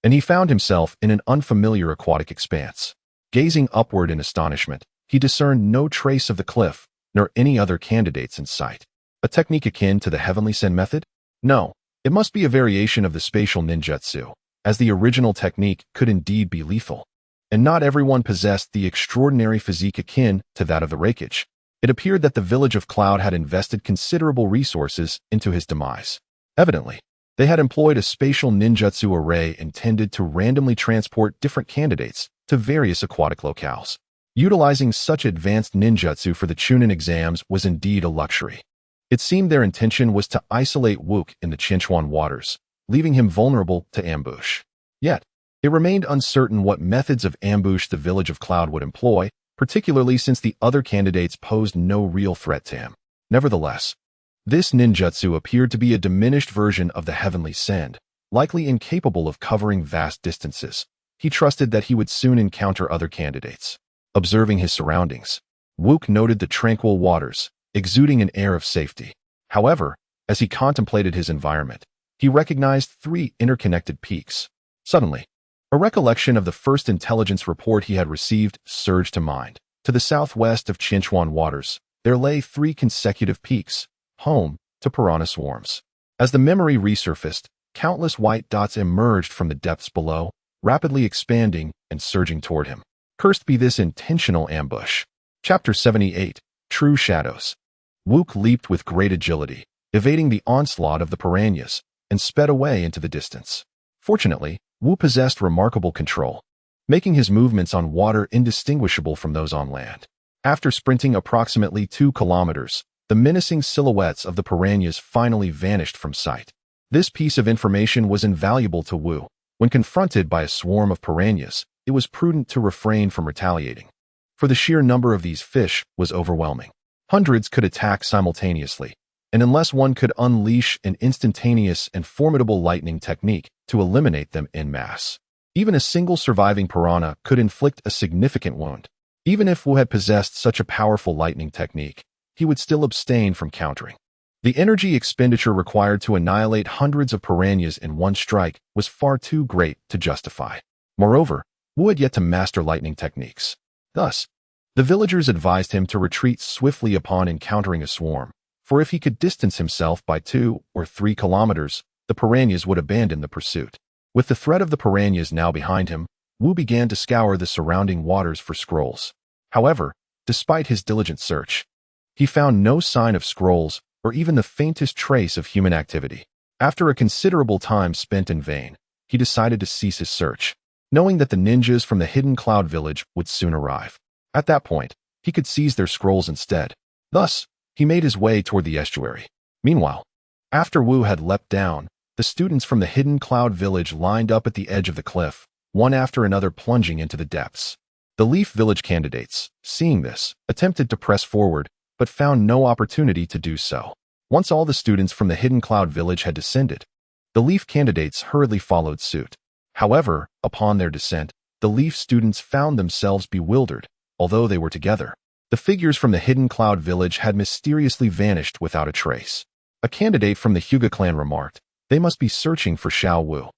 and he found himself in an unfamiliar aquatic expanse. Gazing upward in astonishment, he discerned no trace of the cliff, nor any other candidates in sight. A technique akin to the Heavenly Sen method? No, it must be a variation of the spatial ninjutsu, as the original technique could indeed be lethal. And not everyone possessed the extraordinary physique akin to that of the Raikage. It appeared that the village of Cloud had invested considerable resources into his demise. Evidently, they had employed a spatial ninjutsu array intended to randomly transport different candidates to various aquatic locales. Utilizing such advanced ninjutsu for the chunin exams was indeed a luxury. It seemed their intention was to isolate Wook in the Chinchuan waters, leaving him vulnerable to ambush. Yet, it remained uncertain what methods of ambush the village of Cloud would employ, particularly since the other candidates posed no real threat to him. Nevertheless, this ninjutsu appeared to be a diminished version of the Heavenly Send, likely incapable of covering vast distances. He trusted that he would soon encounter other candidates. Observing his surroundings, Wook noted the tranquil waters, exuding an air of safety. However, as he contemplated his environment, he recognized 3 interconnected peaks. Suddenly, a recollection of the first intelligence report he had received surged to mind. To the southwest of Chinchuan waters, there lay 3 consecutive peaks, home to piranha swarms. As the memory resurfaced, countless white dots emerged from the depths below, rapidly expanding and surging toward him. Cursed be this intentional ambush. Chapter 78, True Shadows. Wook leaped with great agility, evading the onslaught of the piranhas, and sped away into the distance. Fortunately, Wu possessed remarkable control, making his movements on water indistinguishable from those on land. After sprinting approximately 2 kilometers, the menacing silhouettes of the piranhas finally vanished from sight. This piece of information was invaluable to Wu. When confronted by a swarm of piranhas, it was prudent to refrain from retaliating, for the sheer number of these fish was overwhelming. Hundreds could attack simultaneously, and unless one could unleash an instantaneous and formidable lightning technique to eliminate them en masse, even a single surviving piranha could inflict a significant wound. Even if Wu had possessed such a powerful lightning technique, he would still abstain from countering. The energy expenditure required to annihilate hundreds of piranhas in one strike was far too great to justify. Moreover, Wu had yet to master lightning techniques. Thus, the villagers advised him to retreat swiftly upon encountering a swarm, for if he could distance himself by 2 or 3 kilometers, the piranhas would abandon the pursuit. With the threat of the piranhas now behind him, Wu began to scour the surrounding waters for scrolls. However, despite his diligent search, he found no sign of scrolls or even the faintest trace of human activity. After a considerable time spent in vain, he decided to cease his search, knowing that the ninjas from the hidden cloud village would soon arrive. At that point, he could seize their scrolls instead. Thus, he made his way toward the estuary. Meanwhile, after Wu had leapt down, the students from the hidden cloud village lined up at the edge of the cliff, one after another plunging into the depths. The Leaf Village candidates, seeing this, attempted to press forward, but found no opportunity to do so. Once all the students from the hidden cloud village had descended, the Leaf candidates hurriedly followed suit. However, upon their descent, the Leaf students found themselves bewildered. Although they were together, the figures from the hidden cloud village had mysteriously vanished without a trace. A candidate from the Hyuga clan remarked, "They must be searching for Xiao Wu.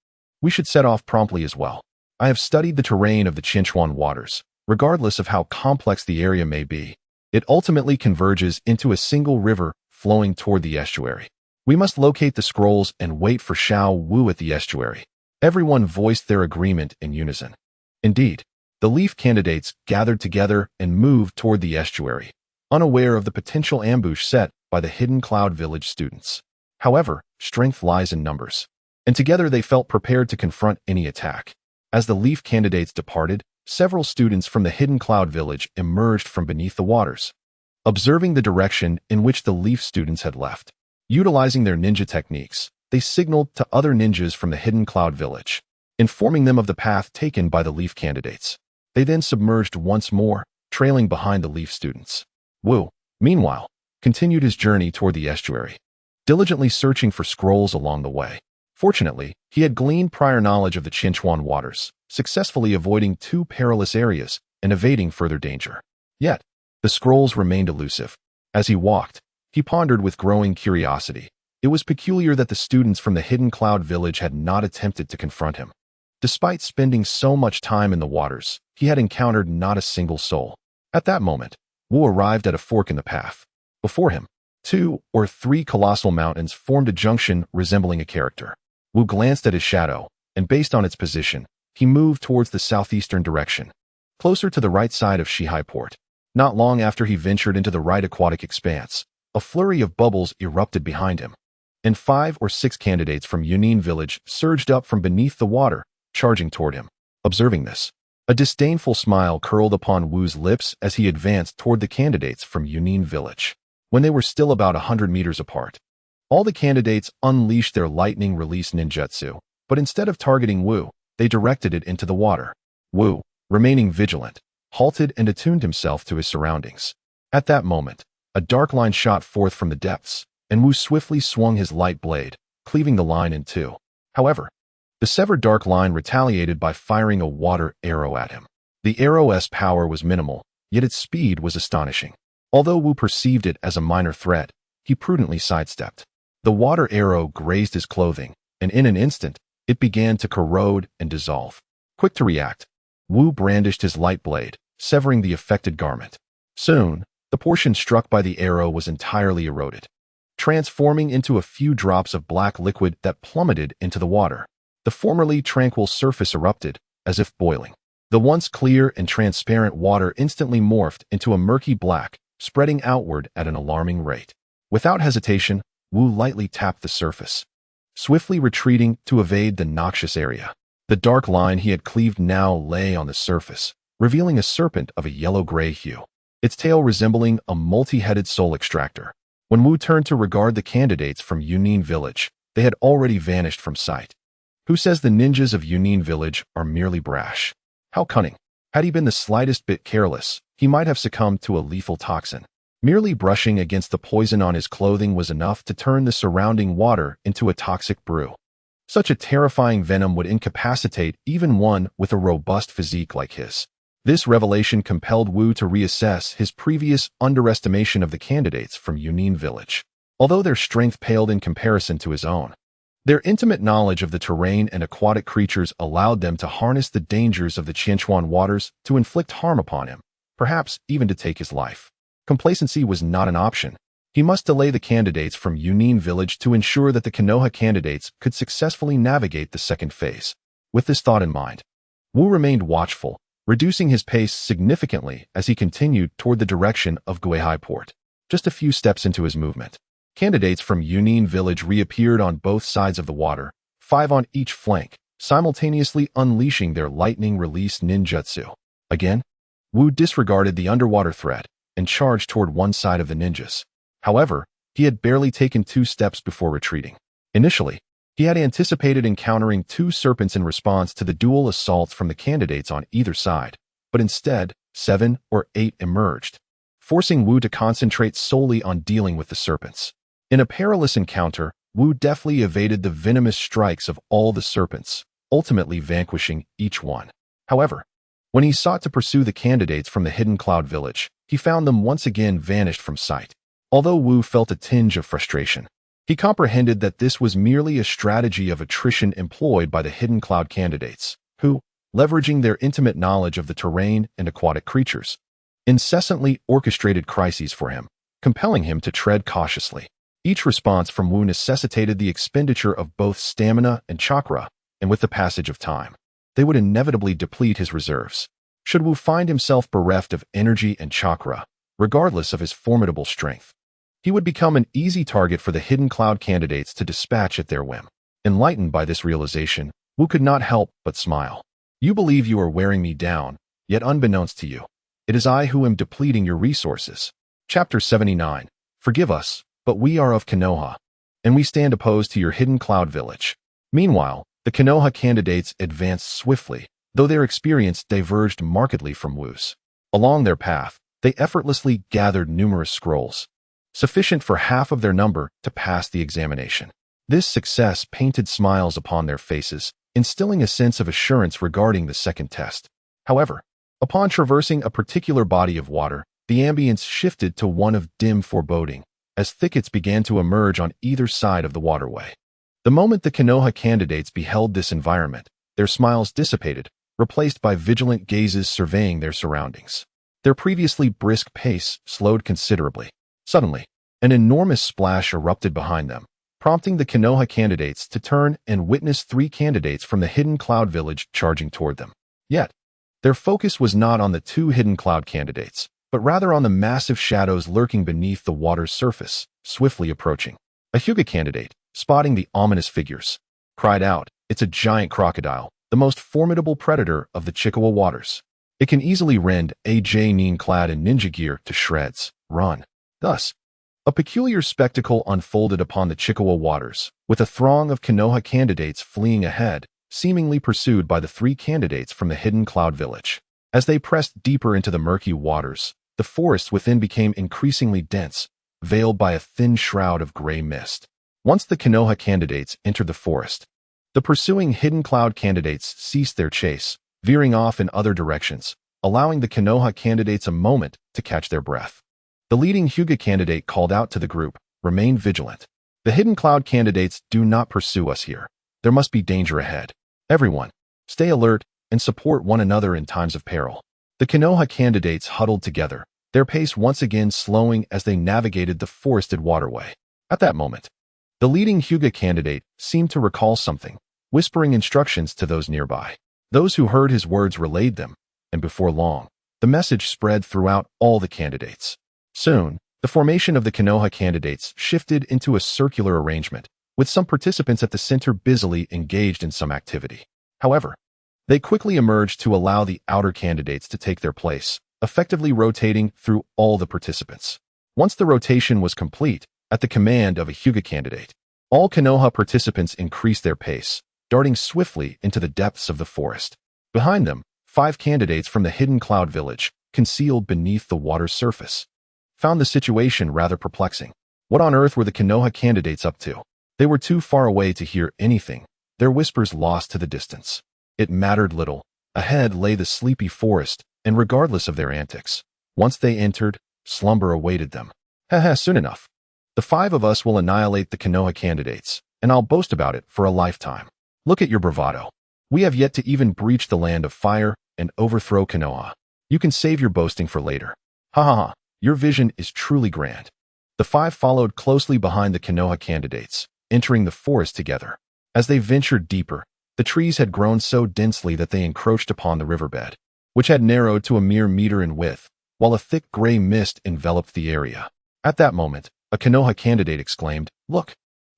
We should set off promptly as well. I have studied the terrain of the Chinchuan waters. Regardless of how complex the area may be, it ultimately converges into a single river flowing toward the estuary. We must locate the scrolls and wait for Xiao Wu at the estuary." Everyone voiced their agreement in unison. Indeed, the Leaf candidates gathered together and moved toward the estuary, unaware of the potential ambush set by the hidden cloud village students. However, strength lies in numbers, and together they felt prepared to confront any attack. As the Leaf candidates departed, several students from the hidden cloud village emerged from beneath the waters, observing the direction in which the Leaf students had left. Utilizing their ninja techniques, they signaled to other ninjas from the hidden cloud village, informing them of the path taken by the Leaf candidates. They then submerged once more, trailing behind the Leaf students. Wu, meanwhile, continued his journey toward the estuary, diligently searching for scrolls along the way. Fortunately, he had gleaned prior knowledge of the Chinchuan waters, successfully avoiding 2 perilous areas and evading further danger. Yet, the scrolls remained elusive. As he walked, he pondered with growing curiosity. It was peculiar that the students from the hidden cloud village had not attempted to confront him. Despite spending so much time in the waters, he had encountered not a single soul. At that moment, Wu arrived at a fork in the path. Before him, 2 or 3 colossal mountains formed a junction resembling a character. Wu glanced at his shadow, and based on its position, he moved towards the southeastern direction, closer to the right side of Shihai Port. Not long after he ventured into the right aquatic expanse, a flurry of bubbles erupted behind him, and 5 or 6 candidates from Chunin village surged up from beneath the water, charging toward him. Observing this, a disdainful smile curled upon Wu's lips as he advanced toward the candidates from Chunin village. When they were still about 100 meters apart, all the candidates unleashed their lightning-release ninjutsu, but instead of targeting Wu, they directed it into the water. Wu, remaining vigilant, halted and attuned himself to his surroundings. At that moment, a dark line shot forth from the depths, and Wu swiftly swung his light blade, cleaving the line in two. However, the severed dark line retaliated by firing a water arrow at him. The arrow's power was minimal, yet its speed was astonishing. Although Wu perceived it as a minor threat, he prudently sidestepped. The water arrow grazed his clothing, and in an instant, it began to corrode and dissolve. Quick to react, Wu brandished his light blade, severing the affected garment. Soon, the portion struck by the arrow was entirely eroded, transforming into a few drops of black liquid that plummeted into the water. The formerly tranquil surface erupted, as if boiling. The once clear and transparent water instantly morphed into a murky black, spreading outward at an alarming rate. Without hesitation, Wu lightly tapped the surface, swiftly retreating to evade the noxious area. The dark line he had cleaved now lay on the surface, revealing a serpent of a yellow-gray hue, its tail resembling a multi-headed soul extractor. When Wu turned to regard the candidates from Chunin village, they had already vanished from sight. Who says the ninjas of Chunin village are merely brash? How cunning! Had he been the slightest bit careless, he might have succumbed to a lethal toxin. Merely brushing against the poison on his clothing was enough to turn the surrounding water into a toxic brew. Such a terrifying venom would incapacitate even one with a robust physique like his. This revelation compelled Wu to reassess his previous underestimation of the candidates from Chunin village. Although their strength paled in comparison to his own, their intimate knowledge of the terrain and aquatic creatures allowed them to harness the dangers of the Qianchuan waters to inflict harm upon him, perhaps even to take his life. Complacency was not an option. He must delay the candidates from Chunin village to ensure that the Konoha candidates could successfully navigate the second phase. With this thought in mind, Wu remained watchful, reducing his pace significantly as he continued toward the direction of Guihai Port. Just a few steps into his movement, candidates from Chunin village reappeared on both sides of the water, 5 on each flank, simultaneously unleashing their lightning-release ninjutsu. Again, Wu disregarded the underwater threat and charged toward one side of the ninjas. However, he had barely taken 2 steps before retreating. Initially, he had anticipated encountering 2 serpents in response to the dual assaults from the candidates on either side, but instead, 7 or 8 emerged, forcing Wu to concentrate solely on dealing with the serpents. In a perilous encounter, Wu deftly evaded the venomous strikes of all the serpents, ultimately vanquishing each one. However, when he sought to pursue the candidates from the Hidden Cloud village, he found them once again vanished from sight. Although Wu felt a tinge of frustration, he comprehended that this was merely a strategy of attrition employed by the Hidden Cloud candidates, who, leveraging their intimate knowledge of the terrain and aquatic creatures, incessantly orchestrated crises for him, compelling him to tread cautiously. Each response from Wu necessitated the expenditure of both stamina and chakra, and with the passage of time, they would inevitably deplete his reserves. Should Wu find himself bereft of energy and chakra, regardless of his formidable strength, he would become an easy target for the Hidden Cloud candidates to dispatch at their whim. Enlightened by this realization, Wu could not help but smile. You believe you are wearing me down, yet unbeknownst to you, it is I who am depleting your resources. Chapter 79. Forgive us, but we are of Konoha, and we stand opposed to your Hidden Cloud village. Meanwhile, the Konoha candidates advanced swiftly, though their experience diverged markedly from Wu's. Along their path, they effortlessly gathered numerous scrolls, sufficient for half of their number to pass the examination. This success painted smiles upon their faces, instilling a sense of assurance regarding the second test. However, upon traversing a particular body of water, the ambience shifted to one of dim foreboding, as thickets began to emerge on either side of the waterway. The moment the Konoha candidates beheld this environment, their smiles dissipated, replaced by vigilant gazes surveying their surroundings. Their previously brisk pace slowed considerably. Suddenly, An enormous splash erupted behind them, prompting the Konoha candidates to turn and witness 3 candidates from the hidden cloud village charging toward them. Yet, their focus was not on the 2 hidden cloud candidates, but rather on the massive shadows lurking beneath the water's surface, swiftly approaching. A Hyuga candidate, spotting the ominous figures, cried out, "It's a giant crocodile, the most formidable predator of the Chikawa waters. It can easily rend a J-nin clad in ninja gear to shreds. Run." Thus, a peculiar spectacle unfolded upon the Chikawa waters, with a throng of Konoha candidates fleeing ahead, seemingly pursued by the 3 candidates from the hidden cloud village. As they pressed deeper into the murky waters, the forest within became increasingly dense, veiled by a thin shroud of gray mist. Once the Konoha candidates entered the forest, the pursuing hidden cloud candidates ceased their chase, veering off in other directions, allowing the Konoha candidates a moment to catch their breath. The leading Hyuga candidate called out to the group, "Remain vigilant. The hidden cloud candidates do not pursue us here. There must be danger ahead. Everyone, stay alert and support one another in times of peril." The Konoha candidates huddled together, their pace once again slowing as they navigated the forested waterway. At that moment, the leading Hyuga candidate seemed to recall something, whispering instructions to those nearby. Those who heard his words relayed them, and before long, the message spread throughout all the candidates. Soon, the formation of the Konoha candidates shifted into a circular arrangement, with some participants at the center busily engaged in some activity. However, they quickly emerged to allow the outer candidates to take their place, effectively rotating through all the participants. Once the rotation was complete, at the command of a Hyuga candidate, all Konoha participants increased their pace, darting swiftly into the depths of the forest. Behind them, 5 candidates from the hidden cloud village, concealed beneath the water's surface, found the situation rather perplexing. What on earth were the Konoha candidates up to? They were too far away to hear anything, their whispers lost to the distance. It mattered little. Ahead lay the sleepy forest, and regardless of their antics, once they entered, slumber awaited them. Soon enough. The 5 of us will annihilate the Konoha candidates, and I'll boast about it for a lifetime. Look at your bravado. We have yet to even breach the land of fire and overthrow Konoha. You can save your boasting for later. Ha ha ha. Your vision is truly grand. The 5 followed closely behind the Konoha candidates, entering the forest together. As they ventured deeper, the trees had grown so densely that they encroached upon the riverbed, which had narrowed to a mere meter in width, while a thick gray mist enveloped the area. At that moment, a Konoha candidate exclaimed, "Look!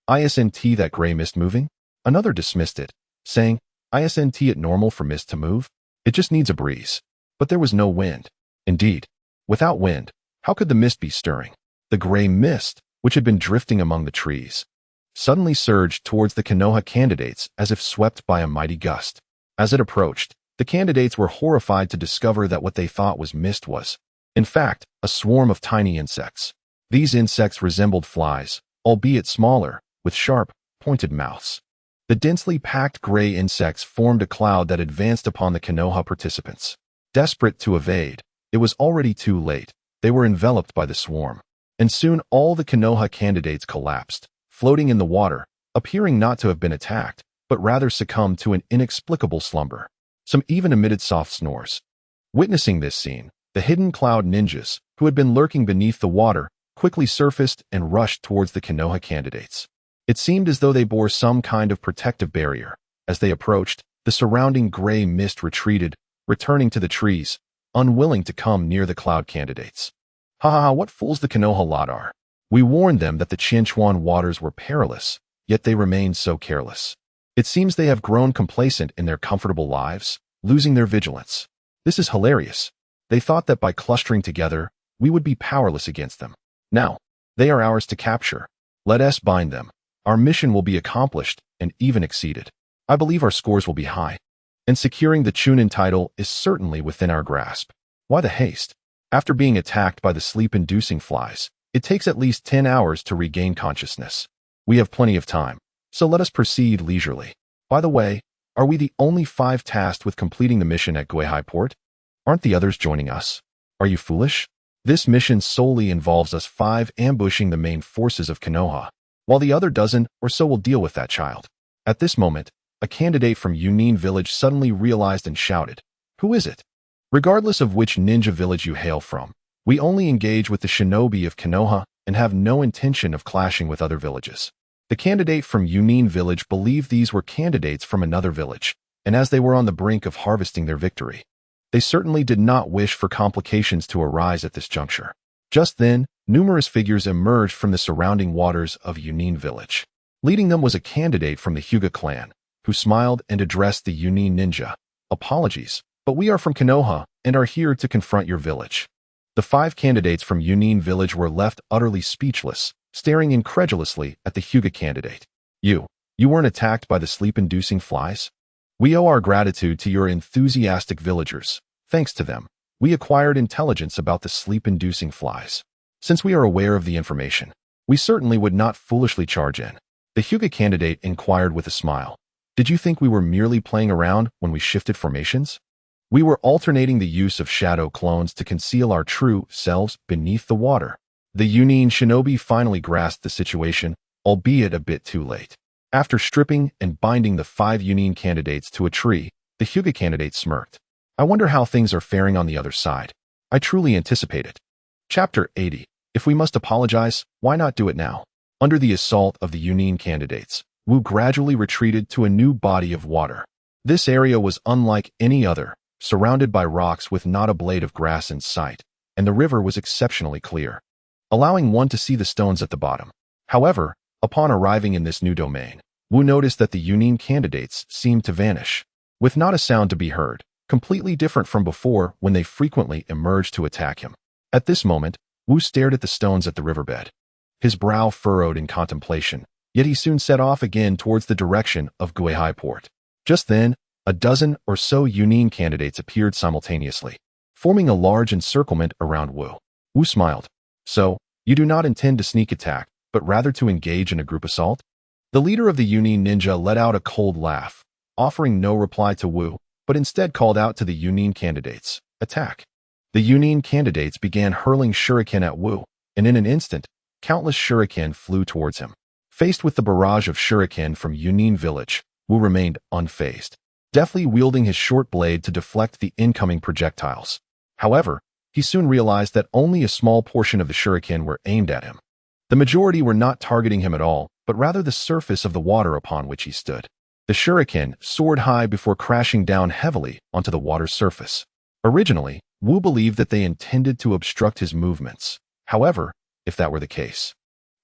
Isn't that gray mist moving?" Another dismissed it, saying, "Isn't it normal for mist to move? It just needs a breeze." But there was no wind. Indeed, without wind, how could the mist be stirring? The gray mist, which had been drifting among the trees, suddenly surged towards the Konoha candidates as if swept by a mighty gust. As it approached, the candidates were horrified to discover that what they thought was mist was, in fact, a swarm of tiny insects. These insects resembled flies, albeit smaller, with sharp, pointed mouths. The densely packed gray insects formed a cloud that advanced upon the Konoha participants. Desperate to evade, it was already too late. They were enveloped by the swarm, and soon all the Konoha candidates collapsed, floating in the water, appearing not to have been attacked, but rather succumbed to an inexplicable slumber. Some even emitted soft snores. Witnessing this scene, the hidden cloud ninjas, who had been lurking beneath the water, quickly surfaced and rushed towards the Konoha candidates. It seemed as though they bore some kind of protective barrier. As they approached, the surrounding gray mist retreated, returning to the trees, unwilling to come near the cloud candidates. Ha ha ha, what fools the Konoha lot are. We warned them that the Chinchuan waters were perilous, yet they remained so careless. It seems they have grown complacent in their comfortable lives, losing their vigilance. This is hilarious. They thought that by clustering together, we would be powerless against them. Now, they are ours to capture. Let us bind them. Our mission will be accomplished and even exceeded. I believe our scores will be high, and securing the chunin title is certainly within our grasp. Why the haste? After being attacked by the sleep-inducing flies, it takes at least 10 hours to regain consciousness. We have plenty of time, so let us proceed leisurely. By the way, are we the only 5 tasked with completing the mission at Guihai Port? Aren't the others joining us? Are you foolish? This mission solely involves us 5 ambushing the main forces of Konoha, while the other dozen or so will deal with that child. At this moment, a candidate from Yunin village suddenly realized and shouted, "Who is it? Regardless of which ninja village you hail from, we only engage with the shinobi of Konoha and have no intention of clashing with other villages. The candidate from Yunin village believed these were candidates from another village, and as they were on the brink of harvesting their victory, they certainly did not wish for complications to arise at this juncture. Just then, numerous figures emerged from the surrounding waters of Yunin village. Leading them was a candidate from the Hyuga clan, who smiled and addressed the Yunin ninja. "Apologies, but we are from Konoha and are here to confront your village." The 5 candidates from Yunin village were left utterly speechless, staring incredulously at the Hyuga candidate. You weren't attacked by the sleep-inducing flies? "We owe our gratitude to your enthusiastic villagers. Thanks to them, we acquired intelligence about the sleep-inducing flies. Since we are aware of the information, we certainly would not foolishly charge in." The Hyuga candidate inquired with a smile. "Did you think we were merely playing around when we shifted formations? We were alternating the use of shadow clones to conceal our true selves beneath the water." The Yunin shinobi finally grasped the situation, albeit a bit too late. After stripping and binding the 5 Yunin candidates to a tree, the Hyuga candidate smirked. "I wonder how things are faring on the other side. I truly anticipate it." Chapter 80. If we must apologize, why not do it now? Under the assault of the Yunin candidates, Wu gradually retreated to a new body of water. This area was unlike any other, surrounded by rocks with not a blade of grass in sight, and the river was exceptionally clear, allowing one to see the stones at the bottom. However, upon arriving in this new domain, Wu noticed that the Yunin candidates seemed to vanish, with not a sound to be heard, completely different from before when they frequently emerged to attack him. At this moment, Wu stared at the stones at the riverbed, his brow furrowed in contemplation, yet he soon set off again towards the direction of Guihai Port. Just then, a dozen or so Yunin candidates appeared simultaneously, forming a large encirclement around Wu. Wu smiled. "So, you do not intend to sneak attack, but rather to engage in a group assault?" The leader of the Yunin ninja let out a cold laugh, offering no reply to Wu, but instead called out to the Yunin candidates, "Attack!" The Yunin candidates began hurling shuriken at Wu, and in an instant, countless shuriken flew towards him. Faced with the barrage of shuriken from Yunin village, Wu remained unfazed, deftly wielding his short blade to deflect the incoming projectiles. However, he soon realized that only a small portion of the shuriken were aimed at him. The majority were not targeting him at all, but rather the surface of the water upon which he stood. The shuriken soared high before crashing down heavily onto the water's surface. Originally, Wu believed that they intended to obstruct his movements. However, if that were the case,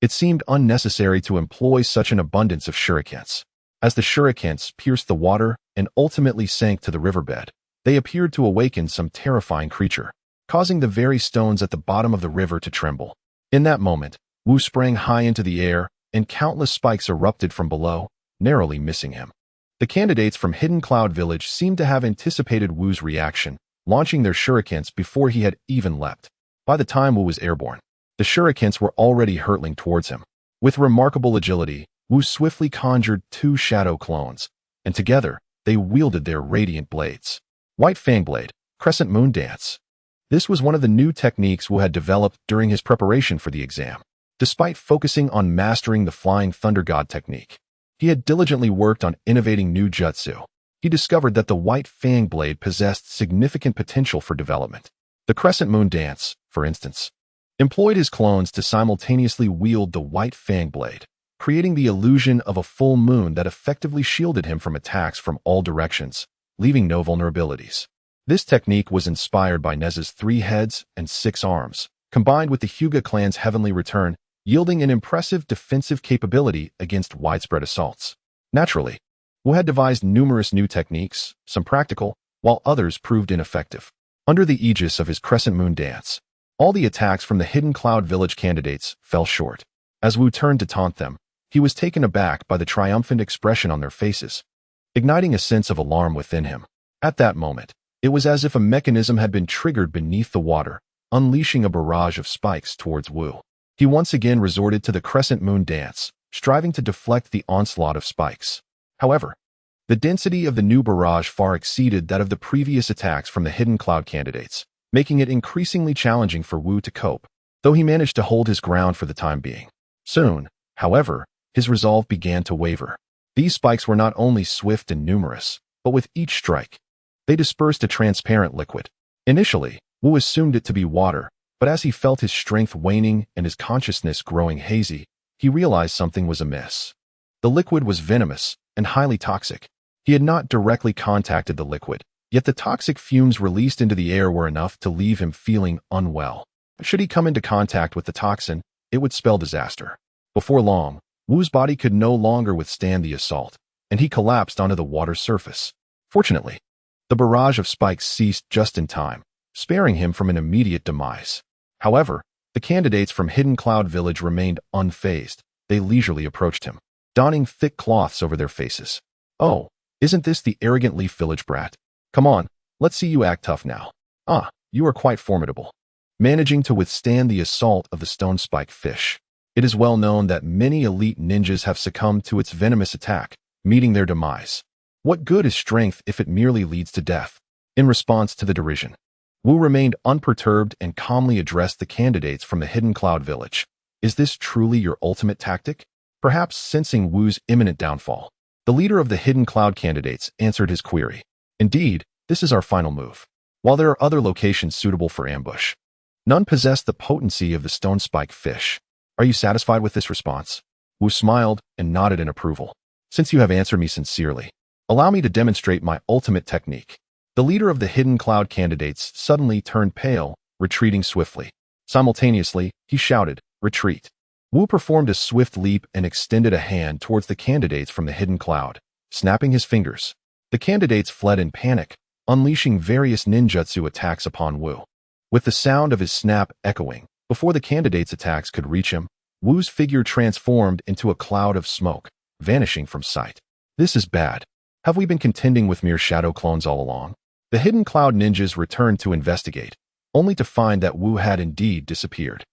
it seemed unnecessary to employ such an abundance of shurikens. As the shurikens pierced the water and ultimately sank to the riverbed, they appeared to awaken some terrifying creature, causing the very stones at the bottom of the river to tremble. In that moment, Wu sprang high into the air, and countless spikes erupted from below, narrowly missing him. The candidates from Hidden Cloud Village seemed to have anticipated Wu's reaction, launching their shurikens before he had even leapt. By the time Wu was airborne, the shurikens were already hurtling towards him. With remarkable agility, Wu swiftly conjured 2 shadow clones, and together, they wielded their radiant blades. White Fang Blade, Crescent Moon Dance. This was one of the new techniques Wu had developed during his preparation for the exam. Despite focusing on mastering the Flying Thunder God technique, he had diligently worked on innovating new jutsu. He discovered that the White Fang Blade possessed significant potential for development. The Crescent Moon Dance, for instance, employed his clones to simultaneously wield the White Fang Blade, creating the illusion of a full moon that effectively shielded him from attacks from all directions, leaving no vulnerabilities. This technique was inspired by Neza's 3 heads and 6 arms, combined with the Hyuga clan's heavenly return, yielding an impressive defensive capability against widespread assaults. Naturally, Wu had devised numerous new techniques, some practical, while others proved ineffective. Under the aegis of his Crescent Moon Dance, all the attacks from the Hidden Cloud Village candidates fell short. As Wu turned to taunt them, he was taken aback by the triumphant expression on their faces, igniting a sense of alarm within him. At that moment, it was as if a mechanism had been triggered beneath the water, unleashing a barrage of spikes towards Wu. He once again resorted to the Crescent Moon Dance, striving to deflect the onslaught of spikes. However, the density of the new barrage far exceeded that of the previous attacks from the Hidden Cloud candidates, making it increasingly challenging for Wu to cope, though he managed to hold his ground for the time being. Soon, however, his resolve began to waver. These spikes were not only swift and numerous, but with each strike, they dispersed a transparent liquid. Initially, Wu assumed it to be water, But as he felt his strength waning and his consciousness growing hazy, he realized something was amiss. The liquid was venomous and highly toxic. He had not directly contacted the liquid, yet the toxic fumes released into the air were enough to leave him feeling unwell. Should he come into contact with the toxin, it would spell disaster. Before long, Wu's body could no longer withstand the assault, and he collapsed onto the water's surface. Fortunately, the barrage of spikes ceased just in time, sparing him from an immediate demise. However, the candidates from Hidden Cloud Village remained unfazed. They leisurely approached him, donning thick cloths over their faces. "Oh, isn't this the arrogant Leaf Village brat? Come on, let's see you act tough now. Ah, you are quite formidable." Managing to withstand the assault of the stone spike fish. It is well known that many elite ninjas have succumbed to its venomous attack, meeting their demise. What good is strength if it merely leads to death? In response to the derision, Wu remained unperturbed and calmly addressed the candidates from the Hidden Cloud Village. "Is this truly your ultimate tactic?" Perhaps sensing Wu's imminent downfall, the leader of the Hidden Cloud candidates answered his query. "Indeed, this is our final move. While there are other locations suitable for ambush, none possess the potency of the stone spike fish. Are you satisfied with this response?" Wu smiled and nodded in approval. "Since you have answered me sincerely, allow me to demonstrate my ultimate technique." The leader of the Hidden Cloud candidates suddenly turned pale, retreating swiftly. Simultaneously, he shouted, "Retreat." Wu performed a swift leap and extended a hand towards the candidates from the Hidden Cloud, snapping his fingers. The candidates fled in panic, unleashing various ninjutsu attacks upon Wu. With the sound of his snap echoing, before the candidates' attacks could reach him, Wu's figure transformed into a cloud of smoke, vanishing from sight. "This is bad. Have we been contending with mere shadow clones all along?" The Hidden Cloud ninjas returned to investigate, only to find that Wu had indeed disappeared.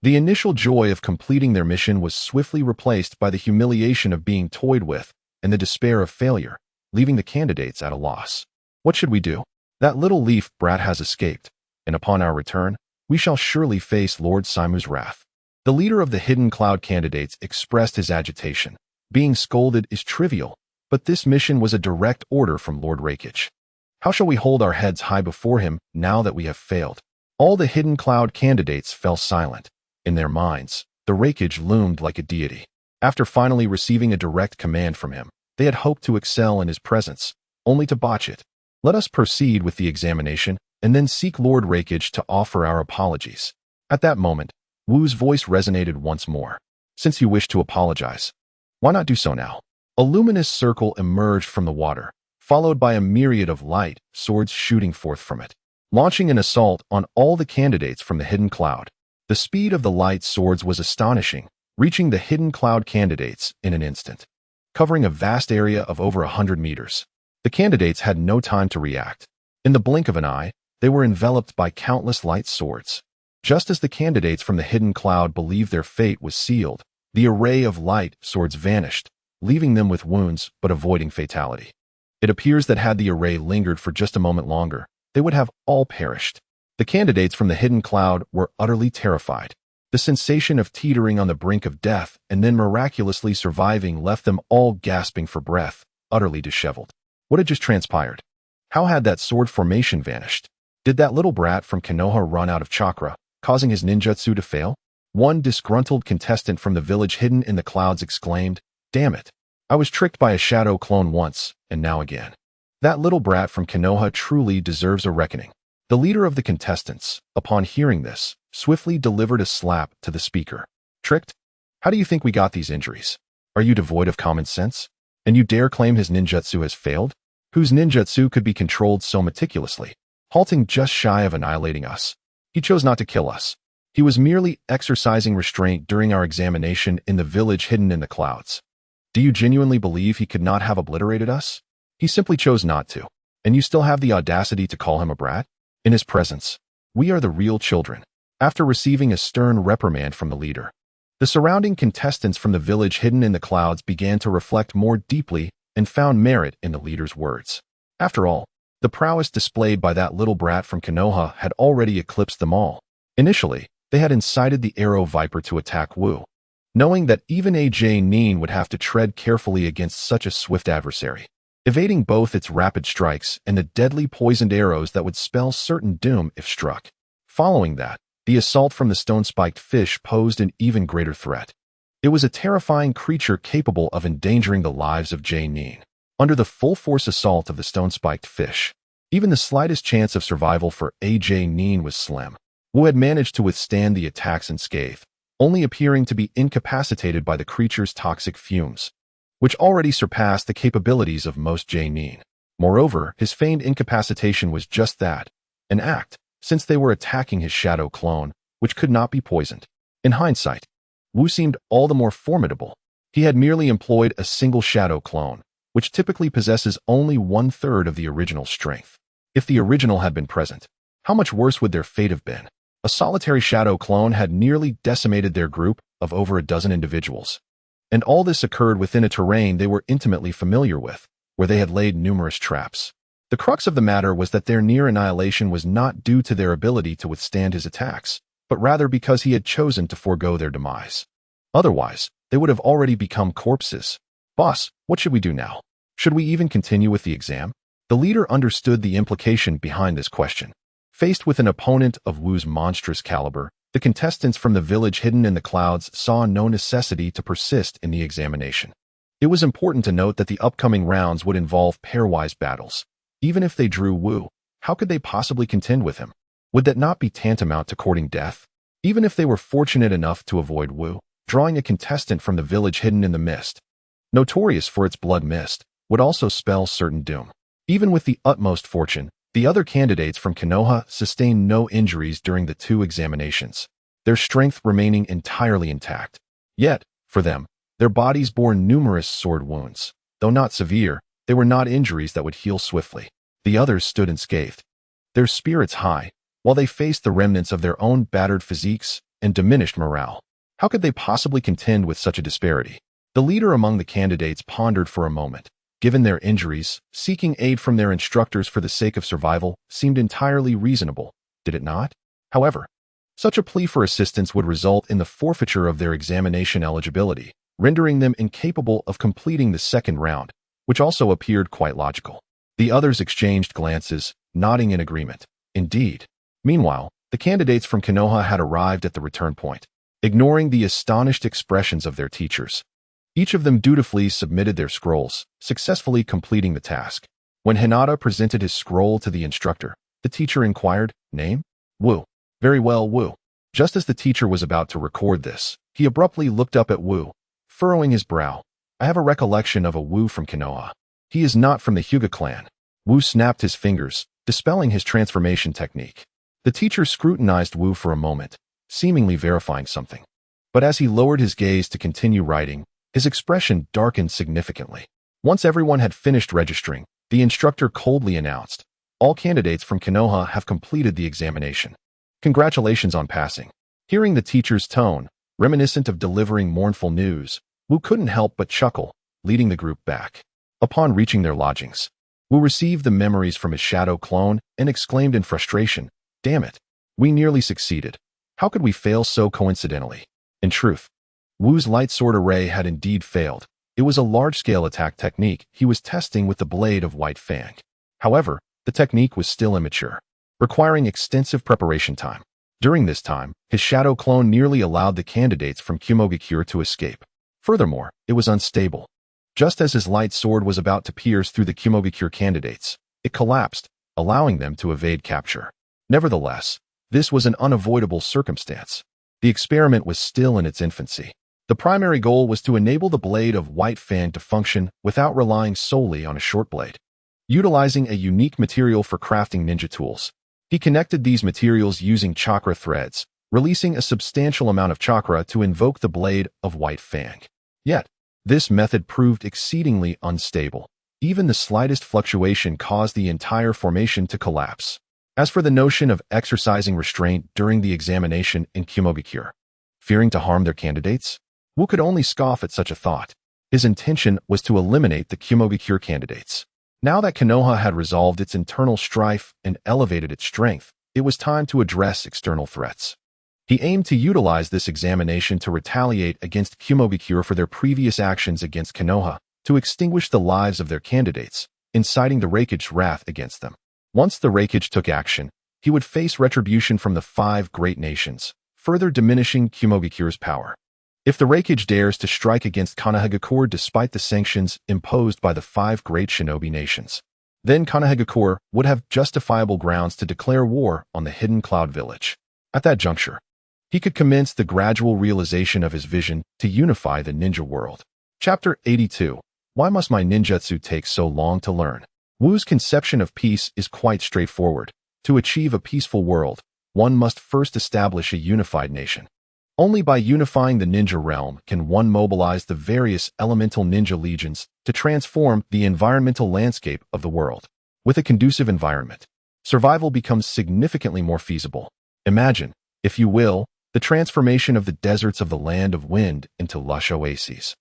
The initial joy of completing their mission was swiftly replaced by the humiliation of being toyed with and the despair of failure, leaving the candidates at a loss. "What should we do? That little leaf brat has escaped, and upon our return, we shall surely face Lord Saimu's wrath." The leader of the Hidden Cloud candidates expressed his agitation. Being scolded is trivial, but this mission was a direct order from Lord Raikage. How shall we hold our heads high before him now that we have failed? All the Hidden Cloud candidates fell silent. In their minds, the Raikage loomed like a deity. After finally receiving a direct command from him, they had hoped to excel in his presence, only to botch it. "Let us proceed with the examination, and then seek Lord Raikage to offer our apologies." At that moment, Wu's voice resonated once more. "Since you wish to apologize, why not do so now?" A luminous circle emerged from the water, followed by a myriad of light swords shooting forth from it, launching an assault on all the candidates from the Hidden Cloud. The speed of the light swords was astonishing, reaching the Hidden Cloud candidates in an instant, covering a vast area of over 100 meters. The candidates had no time to react. In the blink of an eye, they were enveloped by countless light swords. Just as the candidates from the Hidden Cloud believed their fate was sealed, the array of light swords vanished, leaving them with wounds but avoiding fatality. It appears that had the array lingered for just a moment longer, they would have all perished. The candidates from the Hidden Cloud were utterly terrified. The sensation of teetering on the brink of death and then miraculously surviving left them all gasping for breath, utterly disheveled. What had just transpired? How had that sword formation vanished? Did that little brat from Konoha run out of chakra, causing his ninjutsu to fail? One disgruntled contestant from the village hidden in the clouds exclaimed, "Damn it! I was tricked by a shadow clone once, and now again. That little brat from Konoha truly deserves a reckoning." The leader of the contestants, upon hearing this, swiftly delivered a slap to the speaker. "Tricked? How do you think we got these injuries? Are you devoid of common sense? And you dare claim his ninjutsu has failed? Whose ninjutsu could be controlled so meticulously, halting just shy of annihilating us? He chose not to kill us. He was merely exercising restraint during our examination in the village hidden in the clouds. Do you genuinely believe he could not have obliterated us? He simply chose not to, and you still have the audacity to call him a brat? In his presence, we are the real children." After receiving a stern reprimand from the leader, the surrounding contestants from the village hidden in the clouds began to reflect more deeply and found merit in the leader's words. After all, the prowess displayed by that little brat from Konoha had already eclipsed them all. Initially, they had incited the Arrow Viper to attack Wu, knowing that even AJ Nin would have to tread carefully against such a swift adversary, evading both its rapid strikes and the deadly poisoned arrows that would spell certain doom if struck. Following that, the assault from the stone-spiked fish posed an even greater threat. It was a terrifying creature capable of endangering the lives of Nin. Under the full-force assault of the stone-spiked fish, even the slightest chance of survival for Nin was slim. Wu had managed to withstand the attacks unscathed, only appearing to be incapacitated by the creature's toxic fumes, which already surpassed the capabilities of most Nin. Moreover, his feigned incapacitation was just that, an act, since they were attacking his shadow clone, which could not be poisoned. In hindsight, Wu seemed all the more formidable. He had merely employed a single shadow clone, which typically possesses only 1/3 of the original strength. If the original had been present, how much worse would their fate have been? A solitary shadow clone had nearly decimated their group of over a dozen individuals. And all this occurred within a terrain they were intimately familiar with, where they had laid numerous traps. The crux of the matter was that their near annihilation was not due to their ability to withstand his attacks, but rather because he had chosen to forego their demise. Otherwise, they would have already become corpses. Boss, what should we do now? Should we even continue with the exam? The leader understood the implication behind this question. Faced with an opponent of Wu's monstrous caliber, the contestants from the village hidden in the clouds saw no necessity to persist in the examination. It was important to note that the upcoming rounds would involve pairwise battles. Even if they drew Wu, how could they possibly contend with him? Would that not be tantamount to courting death? Even if they were fortunate enough to avoid Wu, drawing a contestant from the village hidden in the mist, notorious for its blood mist, would also spell certain doom. Even with the utmost fortune, the other candidates from Konoha sustained no injuries during the 2 examinations, their strength remaining entirely intact. Yet, for them, their bodies bore numerous sword wounds. Though not severe, they were not injuries that would heal swiftly. The others stood unscathed, their spirits high, while they faced the remnants of their own battered physiques and diminished morale. How could they possibly contend with such a disparity? The leader among the candidates pondered for a moment. Given their injuries, seeking aid from their instructors for the sake of survival seemed entirely reasonable, did it not? However, such a plea for assistance would result in the forfeiture of their examination eligibility, rendering them incapable of completing the second round, which also appeared quite logical. The others exchanged glances, nodding in agreement. Indeed. Meanwhile, the candidates from Konoha had arrived at the return point, ignoring the astonished expressions of their teachers. Each of them dutifully submitted their scrolls, successfully completing the task. When Hinata presented his scroll to the instructor, the teacher inquired, "Name?" "Wu." "Very well, Wu." Just as the teacher was about to record this, he abruptly looked up at Wu, furrowing his brow. "I have a recollection of a Wu from Konoha. He is not from the Hyuga clan." Wu snapped his fingers, dispelling his transformation technique. The teacher scrutinized Wu for a moment, seemingly verifying something. But as he lowered his gaze to continue writing, his expression darkened significantly. Once everyone had finished registering, the instructor coldly announced, "All candidates from Konoha have completed the examination. Congratulations on passing." Hearing the teacher's tone, reminiscent of delivering mournful news, Wu couldn't help but chuckle, leading the group back. Upon reaching their lodgings, Wu received the memories from his shadow clone and exclaimed in frustration, "Damn it, we nearly succeeded. How could we fail so coincidentally?" In truth, Wu's light sword array had indeed failed. It was a large-scale attack technique he was testing with the blade of White Fang. However, the technique was still immature, requiring extensive preparation time. During this time, his shadow clone nearly allowed the candidates from Kumogakure to escape. Furthermore, it was unstable. Just as his light sword was about to pierce through the Kumogakure candidates, it collapsed, allowing them to evade capture. Nevertheless, this was an unavoidable circumstance. The experiment was still in its infancy. The primary goal was to enable the blade of White Fang to function without relying solely on a short blade. Utilizing a unique material for crafting ninja tools, he connected these materials using chakra threads, releasing a substantial amount of chakra to invoke the blade of White Fang. Yet, this method proved exceedingly unstable. Even the slightest fluctuation caused the entire formation to collapse. As for the notion of exercising restraint during the examination in Kumogakure, fearing to harm their candidates, Wu could only scoff at such a thought. His intention was to eliminate the Kumogakure candidates. Now that Konoha had resolved its internal strife and elevated its strength, it was time to address external threats. He aimed to utilize this examination to retaliate against Kumogakure for their previous actions against Konoha, to extinguish the lives of their candidates, inciting the Raikage wrath against them. Once the Raikage took action, he would face retribution from the 5 great nations, further diminishing Kumogakure's power. If the Raikage dares to strike against Konohagakure despite the sanctions imposed by the 5 great shinobi nations, then Konohagakure would have justifiable grounds to declare war on the Hidden Cloud Village. At that juncture, he could commence the gradual realization of his vision to unify the ninja world. Chapter 82. Why must my ninjutsu take so long to learn? Wu's conception of peace is quite straightforward. To achieve a peaceful world, one must first establish a unified nation. Only by unifying the ninja realm can one mobilize the various elemental ninja legions to transform the environmental landscape of the world. With a conducive environment, survival becomes significantly more feasible. Imagine, if you will, the transformation of the deserts of the land of wind into lush oases,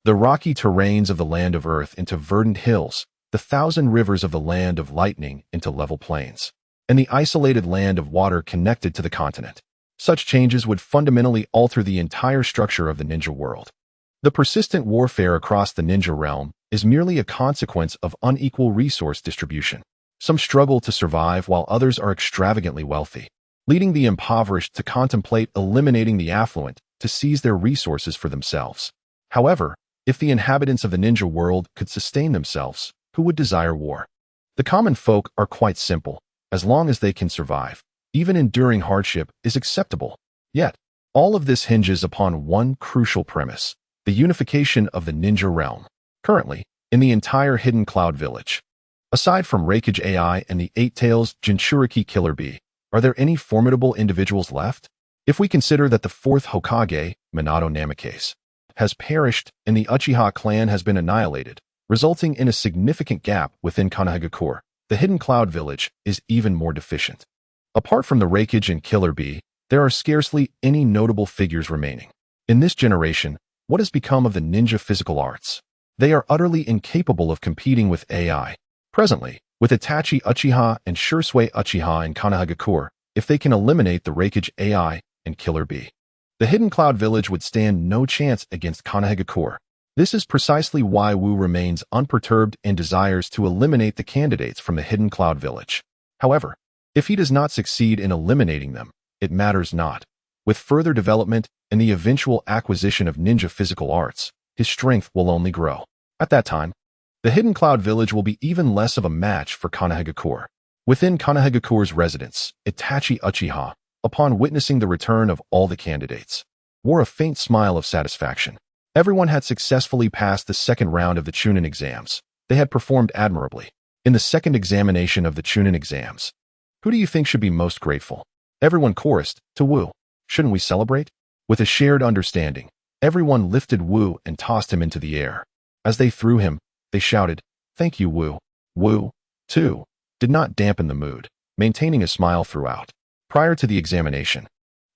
the rocky terrains of the land of earth into verdant hills, the 1,000 rivers of the land of lightning into level plains, and the isolated land of water connected to the continent. Such changes would fundamentally alter the entire structure of the ninja world. The persistent warfare across the ninja realm is merely a consequence of unequal resource distribution. Some struggle to survive while others are extravagantly wealthy, leading the impoverished to contemplate eliminating the affluent to seize their resources for themselves. However, if the inhabitants of the ninja world could sustain themselves, who would desire war? The common folk are quite simple. As long as they can survive, even enduring hardship is acceptable. Yet, all of this hinges upon one crucial premise: the unification of the ninja realm. Currently, in the entire Hidden Cloud Village, aside from Raikage AI and the 8 Tails Jinchuriki Killer Bee, are there any formidable individuals left? If we consider that the 4th Hokage, Minato Namikaze, has perished and the Uchiha clan has been annihilated, resulting in a significant gap within Konohagakure, the Hidden Cloud Village is even more deficient. Apart from the Raikage and Killer Bee, there are scarcely any notable figures remaining. In this generation, what has become of the ninja physical arts? They are utterly incapable of competing with AI. Presently, with Itachi Uchiha and Shursui Uchiha in Konohagakure, if they can eliminate the Raikage AI and Killer Bee, the Hidden Cloud Village would stand no chance against Konohagakure. This is precisely why Wu remains unperturbed and desires to eliminate the candidates from the Hidden Cloud Village. However, if he does not succeed in eliminating them, it matters not. With further development and the eventual acquisition of ninja physical arts, his strength will only grow. At that time, the Hidden Cloud Village will be even less of a match for Konohagakure. Within Konohagakure's residence, Itachi Uchiha, upon witnessing the return of all the candidates, wore a faint smile of satisfaction. Everyone had successfully passed the second round of the chunin exams. They had performed admirably. In the second examination of the chunin exams, who do you think should be most grateful? Everyone chorused, to Wu. Shouldn't we celebrate? With a shared understanding, everyone lifted Wu and tossed him into the air. As they threw him, they shouted, "Thank you, Wu." Wu, too, did not dampen the mood, maintaining a smile throughout. Prior to the examination,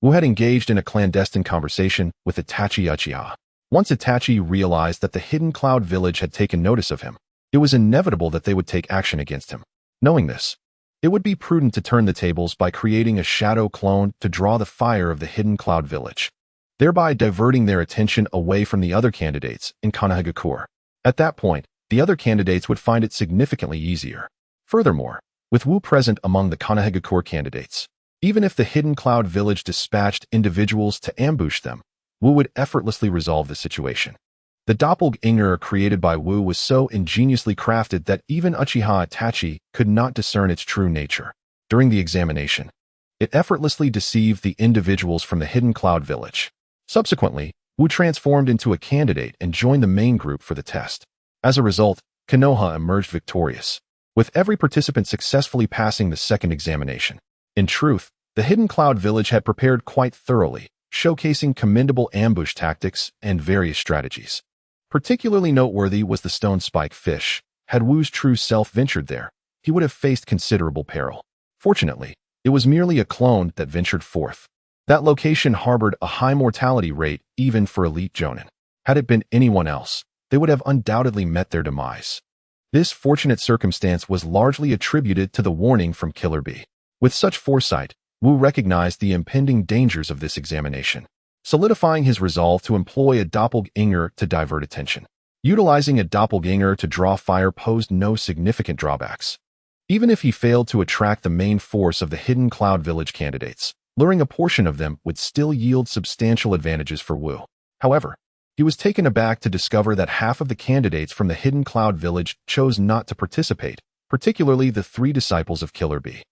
Wu had engaged in a clandestine conversation with Itachi Uchiha. Once Itachi realized that the Hidden Cloud Village had taken notice of him, it was inevitable that they would take action against him. Knowing this, it would be prudent to turn the tables by creating a shadow clone to draw the fire of the Hidden Cloud Village, thereby diverting their attention away from the other candidates in Konohagakure. At that point, the other candidates would find it significantly easier. Furthermore, with Wu present among the Konohagakure candidates, even if the Hidden Cloud Village dispatched individuals to ambush them, Wu would effortlessly resolve the situation. The doppelganger created by Wu was so ingeniously crafted that even Uchiha Itachi could not discern its true nature. During the examination, it effortlessly deceived the individuals from the Hidden Cloud Village. Subsequently, Wu transformed into a candidate and joined the main group for the test. As a result, Konoha emerged victorious, with every participant successfully passing the second examination. In truth, the Hidden Cloud Village had prepared quite thoroughly, showcasing commendable ambush tactics and various strategies. Particularly noteworthy was the stone spike fish. Had Wu's true self ventured there, he would have faced considerable peril. Fortunately, it was merely a clone that ventured forth. That location harbored a high mortality rate even for elite jonin. Had it been anyone else, they would have undoubtedly met their demise. This fortunate circumstance was largely attributed to the warning from Killer Bee. With such foresight, Wu recognized the impending dangers of this examination, solidifying his resolve to employ a doppelganger to divert attention. Utilizing a doppelganger to draw fire posed no significant drawbacks. Even if he failed to attract the main force of the hidden Cloud Village candidates, luring a portion of them would still yield substantial advantages for Wu. However, he was taken aback to discover that half of the candidates from the hidden Cloud Village chose not to participate, particularly the 3 disciples of Killer Bee,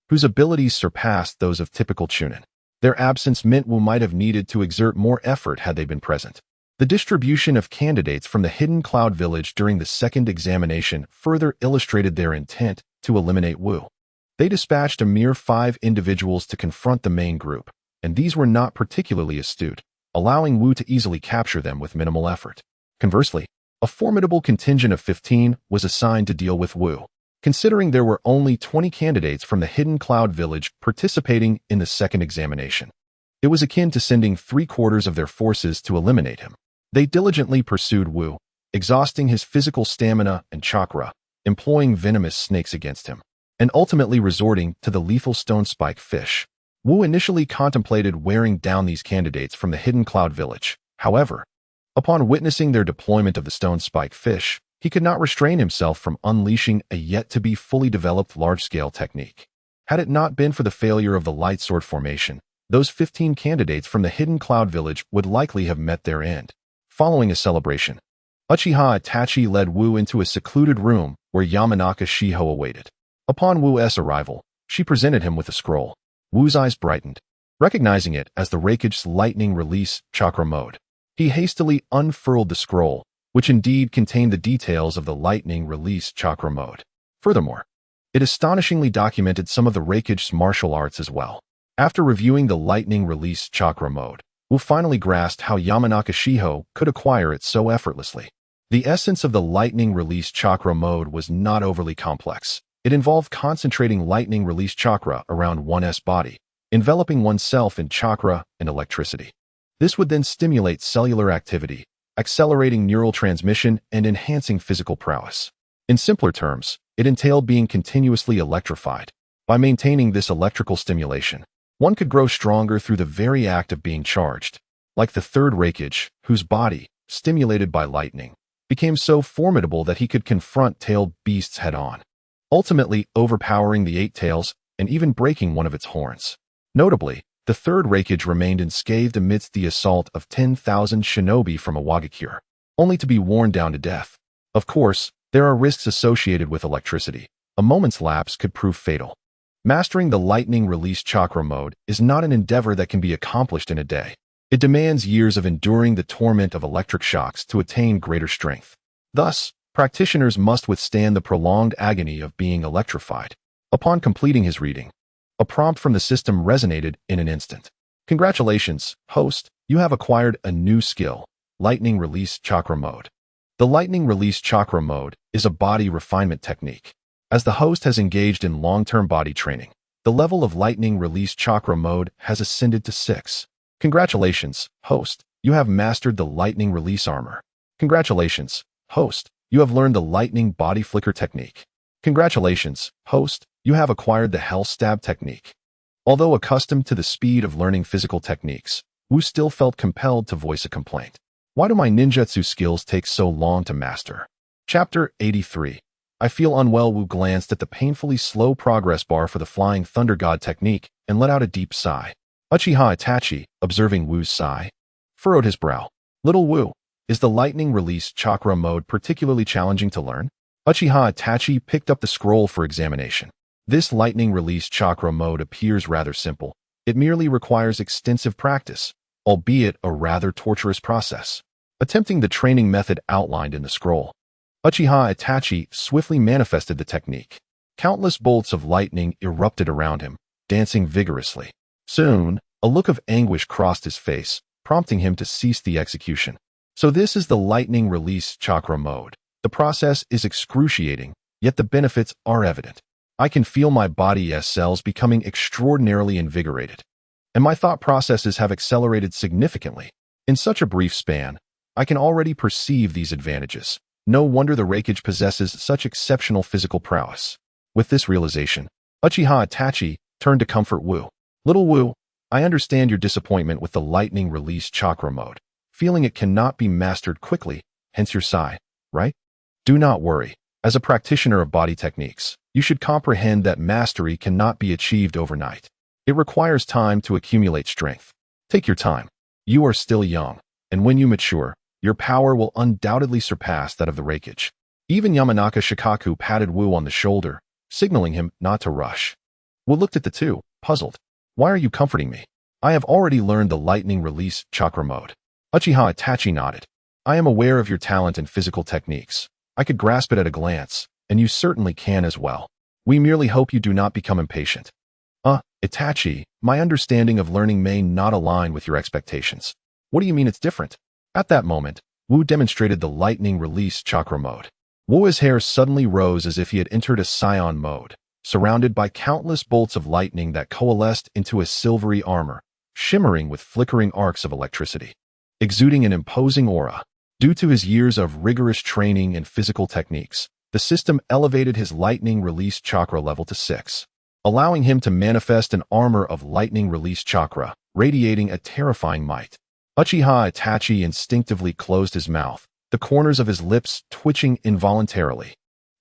whose abilities surpassed those of typical chunin. Their absence meant Wu might have needed to exert more effort had they been present. The distribution of candidates from the hidden Cloud Village during the second examination further illustrated their intent to eliminate Wu. They dispatched a mere 5 individuals to confront the main group, and these were not particularly astute, allowing Wu to easily capture them with minimal effort. Conversely, a formidable contingent of 15 was assigned to deal with Wu. Considering there were only 20 candidates from the hidden Cloud Village participating in the second examination, it was akin to sending 3/4 of their forces to eliminate him. They diligently pursued Wu, exhausting his physical stamina and chakra, employing venomous snakes against him, and ultimately resorting to the lethal stone spike fish. Wu initially contemplated wearing down these candidates from the hidden Cloud Village. However, upon witnessing their deployment of the stone spike fish, he could not restrain himself from unleashing a yet-to-be fully developed large-scale technique. Had it not been for the failure of the light sword formation, those 15 candidates from the hidden Cloud Village would likely have met their end. Following a celebration, Uchiha Itachi led Wu into a secluded room where Yamanaka Shiho awaited. Upon Wu's arrival, she presented him with a scroll. Wu's eyes brightened, recognizing it as the Raikage's lightning release chakra mode. He hastily unfurled the scroll, which indeed contained the details of the lightning release chakra mode. Furthermore, it astonishingly documented some of the Raikage's martial arts as well. After reviewing the lightning release chakra mode, Wu finally grasped how Yamanaka Shiho could acquire it so effortlessly. The essence of the lightning release chakra mode was not overly complex. It involved concentrating lightning release chakra around one's body, enveloping oneself in chakra and electricity. This would then stimulate cellular activity, accelerating neural transmission and enhancing physical prowess. In simpler terms, it entailed being continuously electrified. By maintaining this electrical stimulation, one could grow stronger through the very act of being charged, like the third Raikage, whose body, stimulated by lightning, became so formidable that he could confront tailed beasts head-on, ultimately overpowering the 8 tails and even breaking one of its horns. Notably, the third Raikage remained unscathed amidst the assault of 10,000 shinobi from Iwagakure, only to be worn down to death. Of course, there are risks associated with electricity. A moment's lapse could prove fatal. Mastering the lightning release chakra mode is not an endeavor that can be accomplished in a day. It demands years of enduring the torment of electric shocks to attain greater strength. Thus, practitioners must withstand the prolonged agony of being electrified. Upon completing his reading, a prompt from the system resonated in an instant. Congratulations, host, you have acquired a new skill, lightning release chakra mode. The lightning release chakra mode is a body refinement technique. As the host has engaged in long-term body training, the level of lightning release chakra mode has ascended to 6. Congratulations, host, you have mastered the lightning release armor. Congratulations, host, you have learned the lightning body flicker technique. Congratulations, host, you have acquired the hell stab technique. Although accustomed to the speed of learning physical techniques, Wu still felt compelled to voice a complaint. Why do my ninjutsu skills take so long to master? Chapter 83. I feel unwell. Wu glanced at the painfully slow progress bar for the Flying Thunder God technique and let out a deep sigh. Uchiha Itachi, observing Wu's sigh, furrowed his brow. Little Wu, is the lightning release chakra mode particularly challenging to learn? Uchiha Itachi picked up the scroll for examination. This lightning release chakra mode appears rather simple. It merely requires extensive practice, albeit a rather torturous process. Attempting the training method outlined in the scroll, Uchiha Itachi swiftly manifested the technique. Countless bolts of lightning erupted around him, dancing vigorously. Soon, a look of anguish crossed his face, prompting him to cease the execution. So this is the lightning release chakra mode. The process is excruciating, yet the benefits are evident. I can feel my body's cells becoming extraordinarily invigorated, and my thought processes have accelerated significantly. In such a brief span, I can already perceive these advantages. No wonder the Raikage possesses such exceptional physical prowess. With this realization, Uchiha Itachi turned to comfort Wu. Little Wu, I understand your disappointment with the lightning release chakra mode, feeling it cannot be mastered quickly, hence your sigh, right? Do not worry. As a practitioner of body techniques, you should comprehend that mastery cannot be achieved overnight. It requires time to accumulate strength. Take your time. You are still young, and when you mature, your power will undoubtedly surpass that of the Reikage. Even Yamanaka Shikaku patted Wu on the shoulder, signaling him not to rush. Wu looked at the two, puzzled. Why are you comforting me? I have already learned the lightning release chakra mode. Uchiha Itachi nodded. I am aware of your talent and physical techniques. I could grasp it at a glance, and you certainly can as well. We merely hope you do not become impatient. Itachi, my understanding of learning may not align with your expectations. What do you mean it's different? At that moment, Wu demonstrated the lightning release chakra mode. Wu's hair suddenly rose as if he had entered a scion mode, surrounded by countless bolts of lightning that coalesced into a silvery armor, shimmering with flickering arcs of electricity. Exuding an imposing aura, due to his years of rigorous training and physical techniques, the system elevated his lightning release chakra level to 6, allowing him to manifest an armor of lightning release chakra, radiating a terrifying might. Uchiha Itachi instinctively closed his mouth, the corners of his lips twitching involuntarily.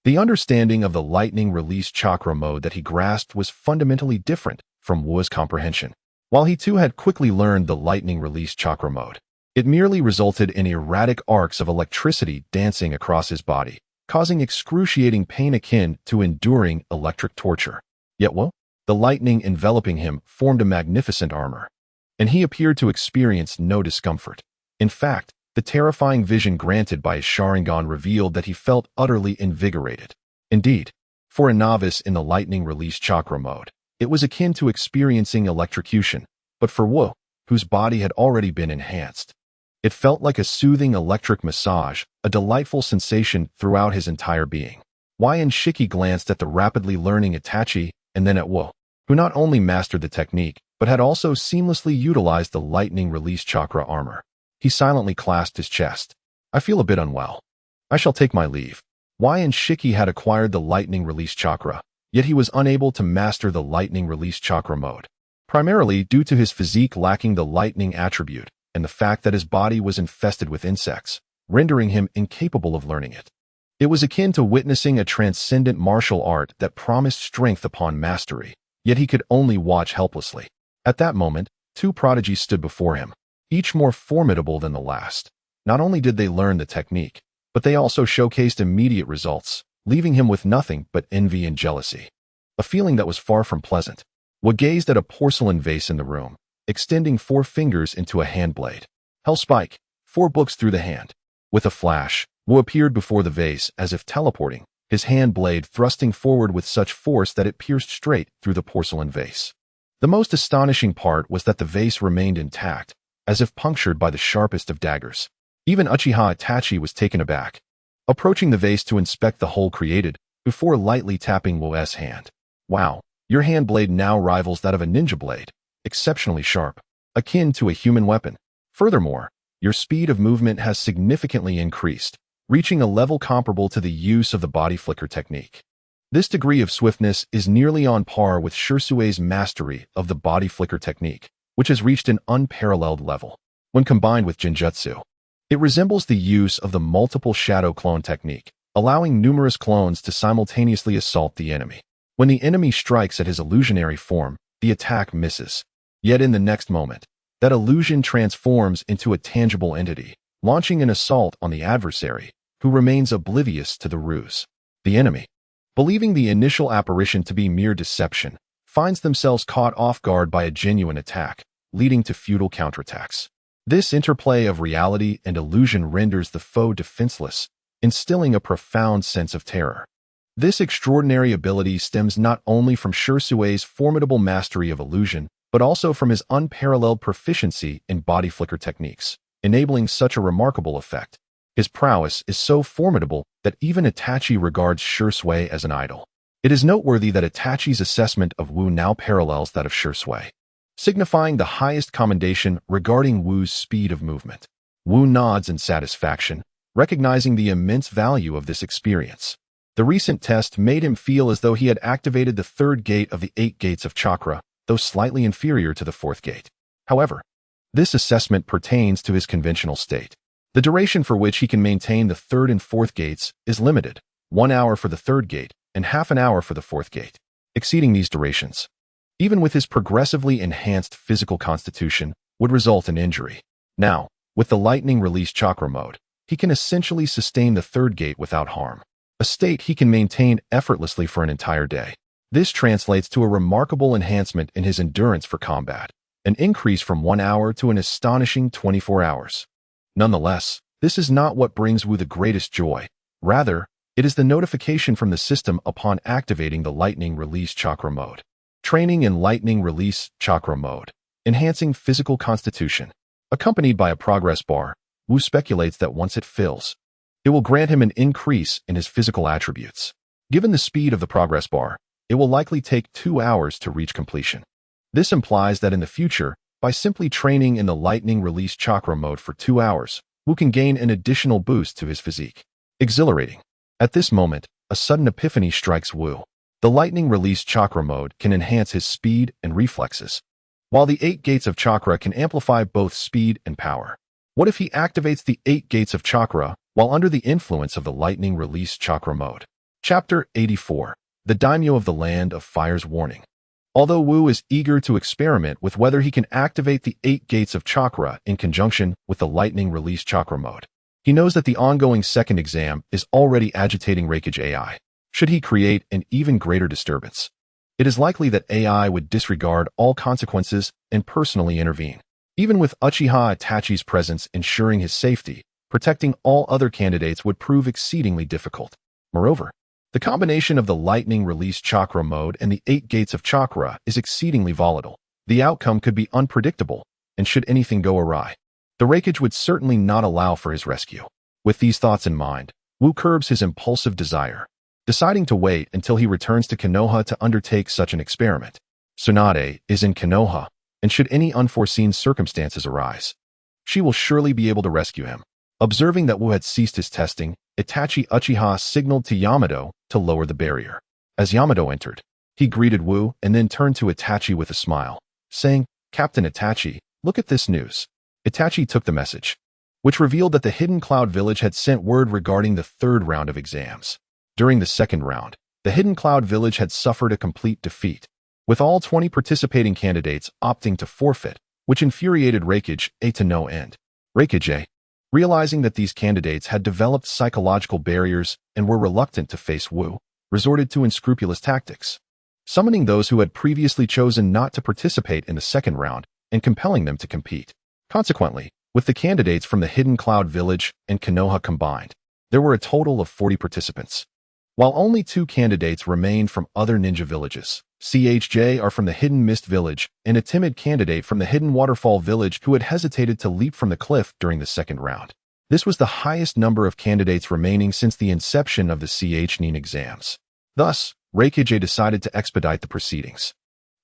The understanding of the lightning release chakra mode that he grasped was fundamentally different from Wu's comprehension. While he too had quickly learned the lightning release chakra mode, it merely resulted in erratic arcs of electricity dancing across his body, causing excruciating pain akin to enduring electric torture. Yet Wu, the lightning enveloping him, formed a magnificent armor, and he appeared to experience no discomfort. In fact, the terrifying vision granted by his Sharingan revealed that he felt utterly invigorated. Indeed, for a novice in the lightning release chakra mode, it was akin to experiencing electrocution, but for Wu, whose body had already been enhanced, it felt like a soothing electric massage, a delightful sensation throughout his entire being. Shiki glanced at the rapidly learning Itachi and then at Wu, who not only mastered the technique, but had also seamlessly utilized the lightning release chakra armor. He silently clasped his chest. I feel a bit unwell. I shall take my leave. Shiki had acquired the lightning release chakra, yet he was unable to master the lightning release chakra mode, primarily due to his physique lacking the lightning attribute and the fact that his body was infested with insects, rendering him incapable of learning it. It was akin to witnessing a transcendent martial art that promised strength upon mastery, yet he could only watch helplessly. At that moment, two prodigies stood before him, each more formidable than the last. Not only did they learn the technique, but they also showcased immediate results, leaving him with nothing but envy and jealousy. A feeling that was far from pleasant. Wu gazed at a porcelain vase in the room, extending 4 fingers into a handblade. Hellspike, 4 books through the hand. With a flash, Wu appeared before the vase as if teleporting, his hand blade thrusting forward with such force that it pierced straight through the porcelain vase. The most astonishing part was that the vase remained intact, as if punctured by the sharpest of daggers. Even Uchiha Itachi was taken aback, approaching the vase to inspect the hole created, before lightly tapping Wu's hand. Wow, your hand blade now rivals that of a ninja blade, exceptionally sharp, akin to a human weapon. Furthermore, your speed of movement has significantly increased, reaching a level comparable to the use of the body flicker technique. This degree of swiftness is nearly on par with Shusui's mastery of the body flicker technique, which has reached an unparalleled level. When combined with Jinjutsu, it resembles the use of the multiple shadow clone technique, allowing numerous clones to simultaneously assault the enemy. When the enemy strikes at his illusionary form, the attack misses. Yet in the next moment, that illusion transforms into a tangible entity, launching an assault on the adversary, who remains oblivious to the ruse. The enemy, believing the initial apparition to be mere deception, finds themselves caught off guard by a genuine attack, leading to futile counterattacks. This interplay of reality and illusion renders the foe defenseless, instilling a profound sense of terror. This extraordinary ability stems not only from Shusui's formidable mastery of illusion, but also from his unparalleled proficiency in body flicker techniques, enabling such a remarkable effect. His prowess is so formidable that even Itachi regards Shursui as an idol. It is noteworthy that Itachi's assessment of Wu now parallels that of Shursui, signifying the highest commendation regarding Wu's speed of movement. Wu nods in satisfaction, recognizing the immense value of this experience. The recent test made him feel as though he had activated the 3rd gate of the 8 gates of chakra, though slightly inferior to the 4th gate. However, this assessment pertains to his conventional state. The duration for which he can maintain the 3rd and 4th gates is limited, 1 hour for the third gate, and half an hour for the fourth gate. Exceeding these durations, even with his progressively enhanced physical constitution, would result in injury. Now, with the lightning release chakra mode, he can essentially sustain the third gate without harm, a state he can maintain effortlessly for an entire day. This translates to a remarkable enhancement in his endurance for combat, an increase from 1 hour to an astonishing 24 hours. Nonetheless, this is not what brings Wu the greatest joy. Rather, it is the notification from the system upon activating the lightning release chakra mode. Training in lightning release chakra mode, enhancing physical constitution. Accompanied by a progress bar, Wu speculates that once it fills, it will grant him an increase in his physical attributes. Given the speed of the progress bar, it will likely take 2 hours to reach completion. This implies that in the future, by simply training in the lightning release chakra mode for 2 hours, Wu can gain an additional boost to his physique. Exhilarating. At this moment, a sudden epiphany strikes Wu. The lightning release chakra mode can enhance his speed and reflexes, while the 8 gates of chakra can amplify both speed and power. What if he activates the 8 gates of chakra while under the influence of the lightning release chakra mode? Chapter 84. The Daimyo of the Land of Fire's Warning. Although Wu is eager to experiment with whether he can activate the 8 gates of chakra in conjunction with the lightning release chakra mode, he knows that the ongoing second exam is already agitating Reikage AI. Should he create an even greater disturbance, it is likely that AI would disregard all consequences and personally intervene. Even with Uchiha Itachi's presence ensuring his safety, protecting all other candidates would prove exceedingly difficult. Moreover, the combination of the lightning release chakra mode and the 8 gates of chakra is exceedingly volatile. The outcome could be unpredictable, and should anything go awry, the Reikage would certainly not allow for his rescue. With these thoughts in mind, Wu curbs his impulsive desire, deciding to wait until he returns to Konoha to undertake such an experiment. Tsunade is in Konoha, and should any unforeseen circumstances arise, she will surely be able to rescue him. Observing that Wu had ceased his testing, Itachi Uchiha signaled to Yamato to lower the barrier. As Yamato entered, he greeted Wu and then turned to Itachi with a smile, saying, "Captain Itachi, look at this news." Itachi took the message, which revealed that the Hidden Cloud Village had sent word regarding the third round of exams. During the second round, the Hidden Cloud Village had suffered a complete defeat, with all 20 participating candidates opting to forfeit, which infuriated Reikage A to no end. Reikage A, realizing that these candidates had developed psychological barriers and were reluctant to face Wu, resorted to unscrupulous tactics, summoning those who had previously chosen not to participate in the second round and compelling them to compete. Consequently, with the candidates from the Hidden Cloud Village and Konoha combined, there were a total of 40 participants. While only 2 candidates remained from other ninja villages, CHJ are from the Hidden Mist Village and a timid candidate from the Hidden Waterfall Village who had hesitated to leap from the cliff during the second round. This was the highest number of candidates remaining since the inception of the CHNIN exams. Thus, Reikage decided to expedite the proceedings.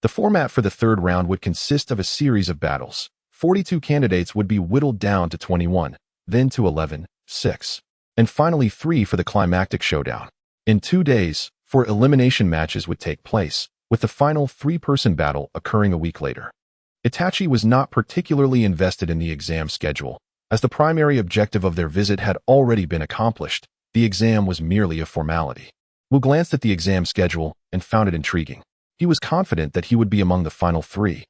The format for the third round would consist of a series of battles. 42 candidates would be whittled down to 21, then to 11, 6, and finally 3 for the climactic showdown. In 2 days, 4 elimination matches would take place, with the final 3-person battle occurring a week later. Itachi was not particularly invested in the exam schedule, as the primary objective of their visit had already been accomplished. The exam was merely a formality. Wu glanced at the exam schedule and found it intriguing. He was confident that he would be among the final 3,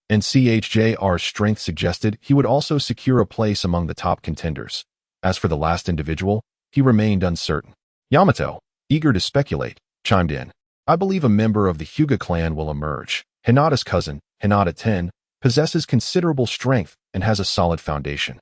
and CHJR's strength suggested he would also secure a place among the top contenders. As for the last individual, he remained uncertain. Yamato, eager to speculate, chimed in. "I believe a member of the Hyuga clan will emerge. Hinata's cousin, Hinata 10, possesses considerable strength and has a solid foundation,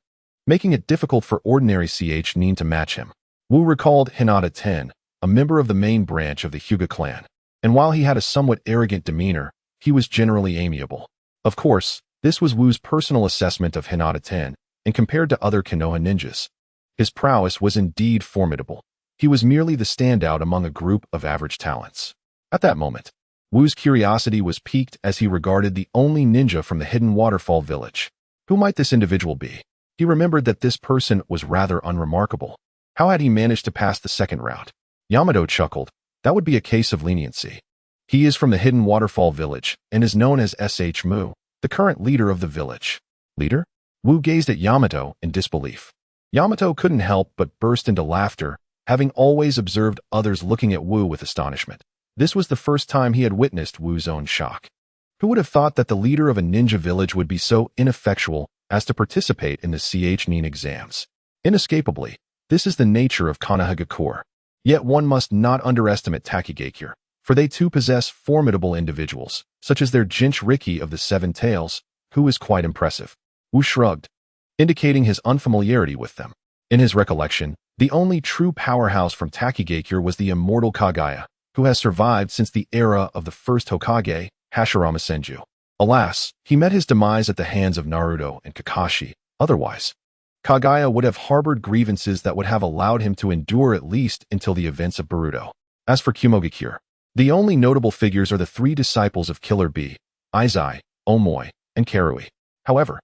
making it difficult for ordinary CHNIN to match him." Wu recalled Hinata 10, a member of the main branch of the Hyuga clan, and while he had a somewhat arrogant demeanor, he was generally amiable. Of course, this was Wu's personal assessment of Hinata 10, and compared to other Konoha ninjas, his prowess was indeed formidable. He was merely the standout among a group of average talents. At that moment, Wu's curiosity was piqued as he regarded the only ninja from the Hidden Waterfall Village. Who might this individual be? He remembered that this person was rather unremarkable. How had he managed to pass the second round? Yamato chuckled. That would be a case of leniency. He is from the Hidden Waterfall Village and is known as SH Mu, the current leader of the village. Leader? Wu gazed at Yamato in disbelief. Yamato couldn't help but burst into laughter, having always observed others looking at Wu with astonishment. This was the first time he had witnessed Wu's own shock. Who would have thought that the leader of a ninja village would be so ineffectual as to participate in the chunin exams? Inescapably, this is the nature of Konohagakure. Yet one must not underestimate Takigakure, for they too possess formidable individuals, such as their Jinchuriki of the Seven Tails, who is quite impressive. Wu shrugged, indicating his unfamiliarity with them. In his recollection, the only true powerhouse from Takigakure was the immortal Kaguya, who has survived since the era of the first Hokage, Hashirama Senju. Alas, he met his demise at the hands of Naruto and Kakashi. Otherwise, Kaguya would have harbored grievances that would have allowed him to endure at least until the events of Boruto. As for Kumogakure, the only notable figures are the three disciples of Killer Bee, Izai, Omoi, and Karui. However,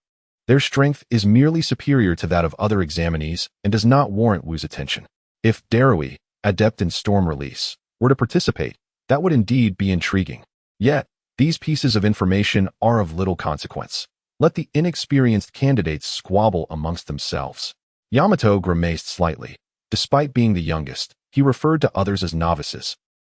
their strength is merely superior to that of other examinees and does not warrant Wu's attention. If Darui, adept in storm release, were to participate, that would indeed be intriguing. Yet, these pieces of information are of little consequence. Let the inexperienced candidates squabble amongst themselves. Yamato grimaced slightly. Despite being the youngest, he referred to others as novices,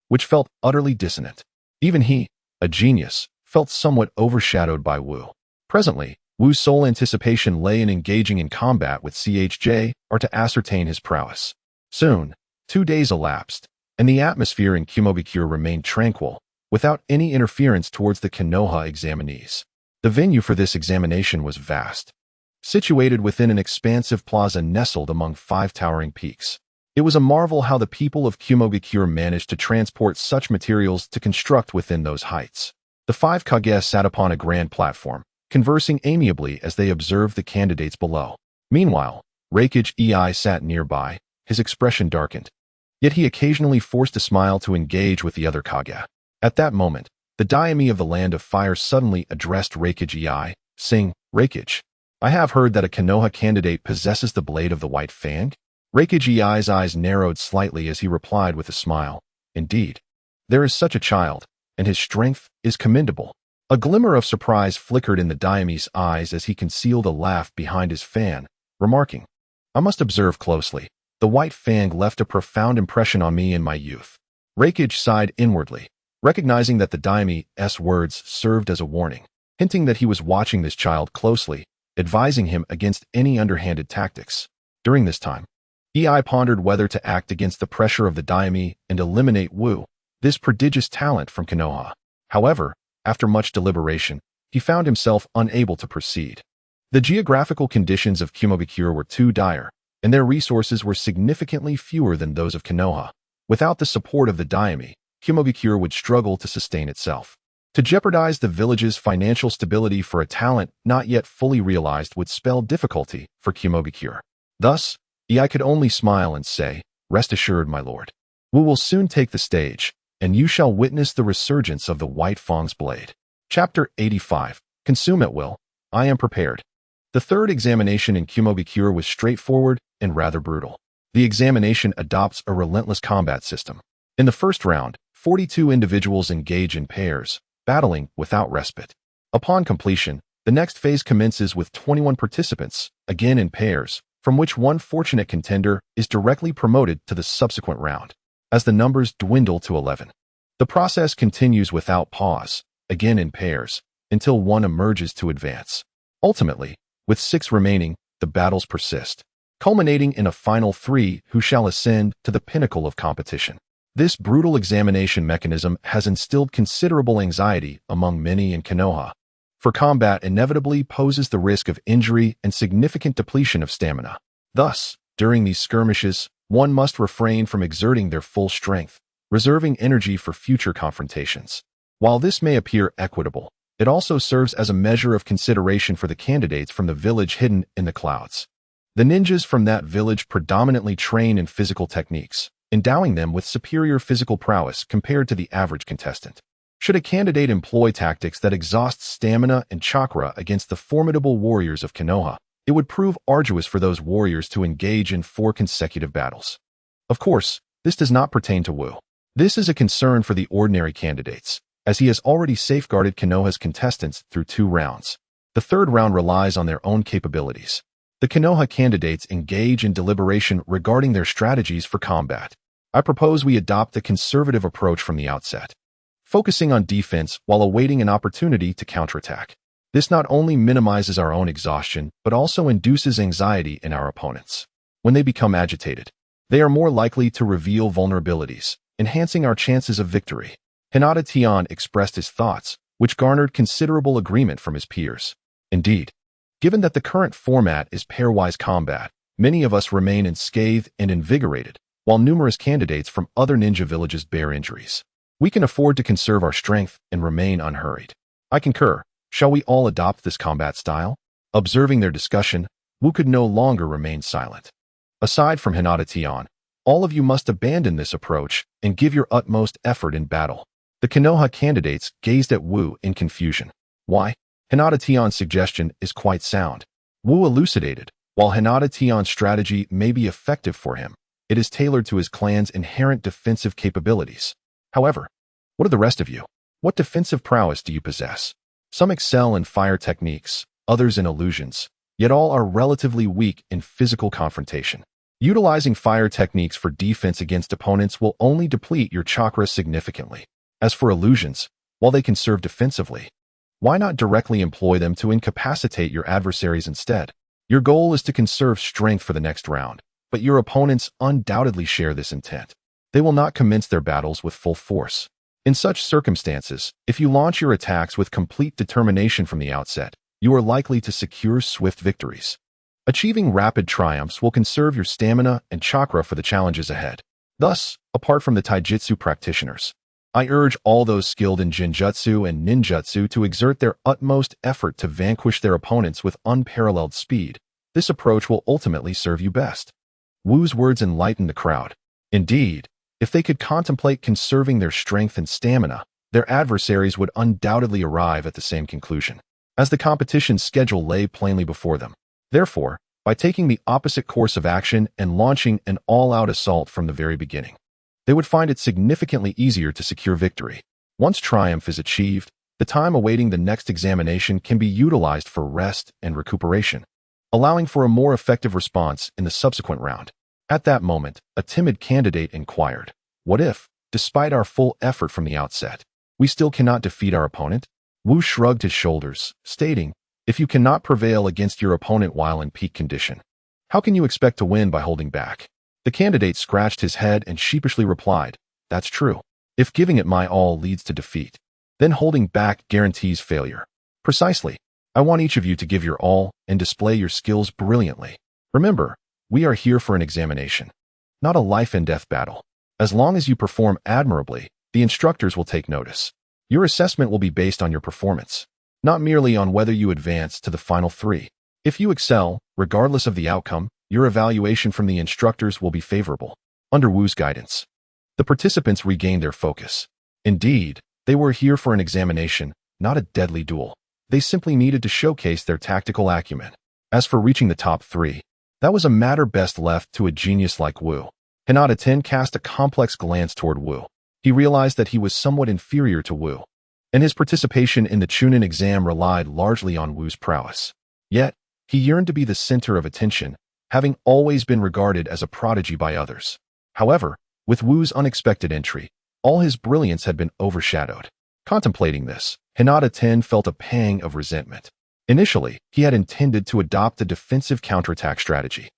which felt utterly dissonant. Even he, a genius, felt somewhat overshadowed by Wu. Presently, Wu's sole anticipation lay in engaging in combat with CHJ or to ascertain his prowess. Soon, 2 days elapsed, and the atmosphere in Kumogakure remained tranquil, without any interference towards the Konoha examinees. The venue for this examination was vast, situated within an expansive plaza nestled among 5 towering peaks. It was a marvel how the people of Kumogakure managed to transport such materials to construct within those heights. The 5 Kage sat upon a grand platform, conversing amiably as they observed the candidates below. Meanwhile, Reikage Ei sat nearby, his expression darkened. Yet he occasionally forced a smile to engage with the other Kage. At that moment, the daimyo of the Land of Fire suddenly addressed Reikage Ei, saying, "Reikage, I have heard that a Konoha candidate possesses the blade of the White Fang?" Reikage Ei's eyes narrowed slightly as he replied with a smile, "Indeed, there is such a child, and his strength is commendable." A glimmer of surprise flickered in the daimyo's eyes as he concealed a laugh behind his fan, remarking, "I must observe closely. The White Fang left a profound impression on me in my youth." Reikage sighed inwardly, recognizing that the daimyo's words served as a warning, hinting that he was watching this child closely, advising him against any underhanded tactics. During this time, Ei pondered whether to act against the pressure of the daimyo and eliminate Wu, this prodigious talent from Konoha. However, after much deliberation, he found himself unable to proceed. The geographical conditions of Kumogakure were too dire, and their resources were significantly fewer than those of Konoha. Without the support of the daimyo, Kumogakure would struggle to sustain itself. To jeopardize the village's financial stability for a talent not yet fully realized would spell difficulty for Kumogakure. Thus, Ei could only smile and say, "Rest assured, my lord. Wu will soon take the stage, and you shall witness the resurgence of the White Fang's blade." Chapter 85. Consume at will. I am prepared. The third examination in Kumogakure was straightforward and rather brutal. The examination adopts a relentless combat system. In the first round, 42 individuals engage in pairs, battling without respite. Upon completion, the next phase commences with 21 participants, again in pairs, from which one fortunate contender is directly promoted to the subsequent round, as the numbers dwindle to 11. The process continues without pause, again in pairs, until one emerges to advance. Ultimately, with 6 remaining, the battles persist, culminating in a final 3 who shall ascend to the pinnacle of competition. This brutal examination mechanism has instilled considerable anxiety among many in Konoha, for combat inevitably poses the risk of injury and significant depletion of stamina. Thus, during these skirmishes, one must refrain from exerting their full strength, reserving energy for future confrontations. While this may appear equitable, it also serves as a measure of consideration for the candidates from the village hidden in the clouds. The ninjas from that village predominantly train in physical techniques, endowing them with superior physical prowess compared to the average contestant. Should a candidate employ tactics that exhaust stamina and chakra against the formidable warriors of Konoha, it would prove arduous for those warriors to engage in 4 consecutive battles. Of course, this does not pertain to Wu. This is a concern for the ordinary candidates, as he has already safeguarded Konoha's contestants through 2 rounds. The third round relies on their own capabilities. The Konoha candidates engage in deliberation regarding their strategies for combat. I propose we adopt a conservative approach from the outset, focusing on defense while awaiting an opportunity to counterattack. This not only minimizes our own exhaustion, but also induces anxiety in our opponents. When they become agitated, they are more likely to reveal vulnerabilities, enhancing our chances of victory. Hinata Tian expressed his thoughts, which garnered considerable agreement from his peers. Indeed, given that the current format is pairwise combat, many of us remain unscathed and invigorated, while numerous candidates from other ninja villages bear injuries. We can afford to conserve our strength and remain unhurried. I concur. Shall we all adopt this combat style? Observing their discussion, Wu could no longer remain silent. Aside from Hinata Tian, all of you must abandon this approach and give your utmost effort in battle. The Konoha candidates gazed at Wu in confusion. Why? Hinata Tian's suggestion is quite sound. Wu elucidated, while Hinata Tian's strategy may be effective for him, it is tailored to his clan's inherent defensive capabilities. However, what of the rest of you? What defensive prowess do you possess? Some excel in fire techniques, others in illusions, yet all are relatively weak in physical confrontation. Utilizing fire techniques for defense against opponents will only deplete your chakra significantly. As for illusions, while they can serve defensively, why not directly employ them to incapacitate your adversaries instead? Your goal is to conserve strength for the next round, but your opponents undoubtedly share this intent. They will not commence their battles with full force. In such circumstances, if you launch your attacks with complete determination from the outset, you are likely to secure swift victories. Achieving rapid triumphs will conserve your stamina and chakra for the challenges ahead. Thus, apart from the taijutsu practitioners, I urge all those skilled in Jinjutsu and Ninjutsu to exert their utmost effort to vanquish their opponents with unparalleled speed. This approach will ultimately serve you best. Wu's words enlightened the crowd. Indeed, if they could contemplate conserving their strength and stamina, their adversaries would undoubtedly arrive at the same conclusion, as the competition's schedule lay plainly before them. Therefore, by taking the opposite course of action and launching an all-out assault from the very beginning, they would find it significantly easier to secure victory. Once triumph is achieved, the time awaiting the next examination can be utilized for rest and recuperation, allowing for a more effective response in the subsequent round. At that moment, a timid candidate inquired, "What if, despite our full effort from the outset, we still cannot defeat our opponent?" Wu shrugged his shoulders, stating, "If you cannot prevail against your opponent while in peak condition, how can you expect to win by holding back?" The candidate scratched his head and sheepishly replied, "That's true. If giving it my all leads to defeat, then holding back guarantees failure. Precisely. I want each of you to give your all and display your skills brilliantly. Remember, we are here for an examination, not a life and death battle. As long as you perform admirably, the instructors will take notice. Your assessment will be based on your performance, not merely on whether you advance to the final three. If you excel, regardless of the outcome, your evaluation from the instructors will be favorable." Under Wu's guidance, the participants regained their focus. Indeed, they were here for an examination, not a deadly duel. They simply needed to showcase their tactical acumen. As for reaching the top three, that was a matter best left to a genius like Wu. Hinata Ten cast a complex glance toward Wu. He realized that he was somewhat inferior to Wu, and his participation in the chunin exam relied largely on Wu's prowess. Yet, he yearned to be the center of attention, having always been regarded as a prodigy by others. However, with Wu's unexpected entry, all his brilliance had been overshadowed. Contemplating this, Hinata Ten felt a pang of resentment. Initially, he had intended to adopt a defensive counterattack strategy,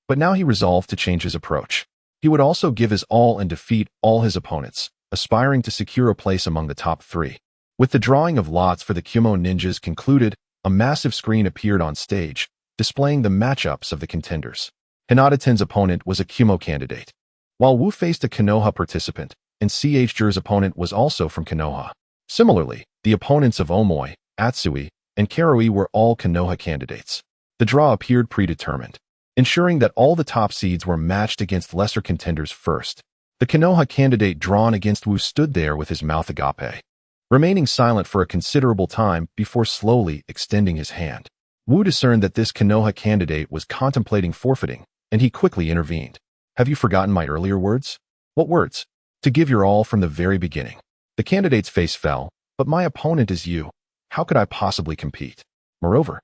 but now he resolved to change his approach. He would also give his all and defeat all his opponents, aspiring to secure a place among the top three. With the drawing of lots for the Kyumo ninjas concluded, a massive screen appeared on stage, displaying the matchups of the contenders. Hinata Ten's opponent was a Kyumo candidate, while Wu faced a Konoha participant, and CH's opponent was also from Konoha. Similarly, the opponents of Omoi, Atsui, and Karui were all Konoha candidates. The draw appeared predetermined, ensuring that all the top seeds were matched against lesser contenders first. The Konoha candidate drawn against Wu stood there with his mouth agape, remaining silent for a considerable time before slowly extending his hand. Wu discerned that this Konoha candidate was contemplating forfeiting, and he quickly intervened. "Have you forgotten my earlier words?" "What words?" "To give your all from the very beginning." The candidate's face fell. "But my opponent is you. How could I possibly compete? Moreover,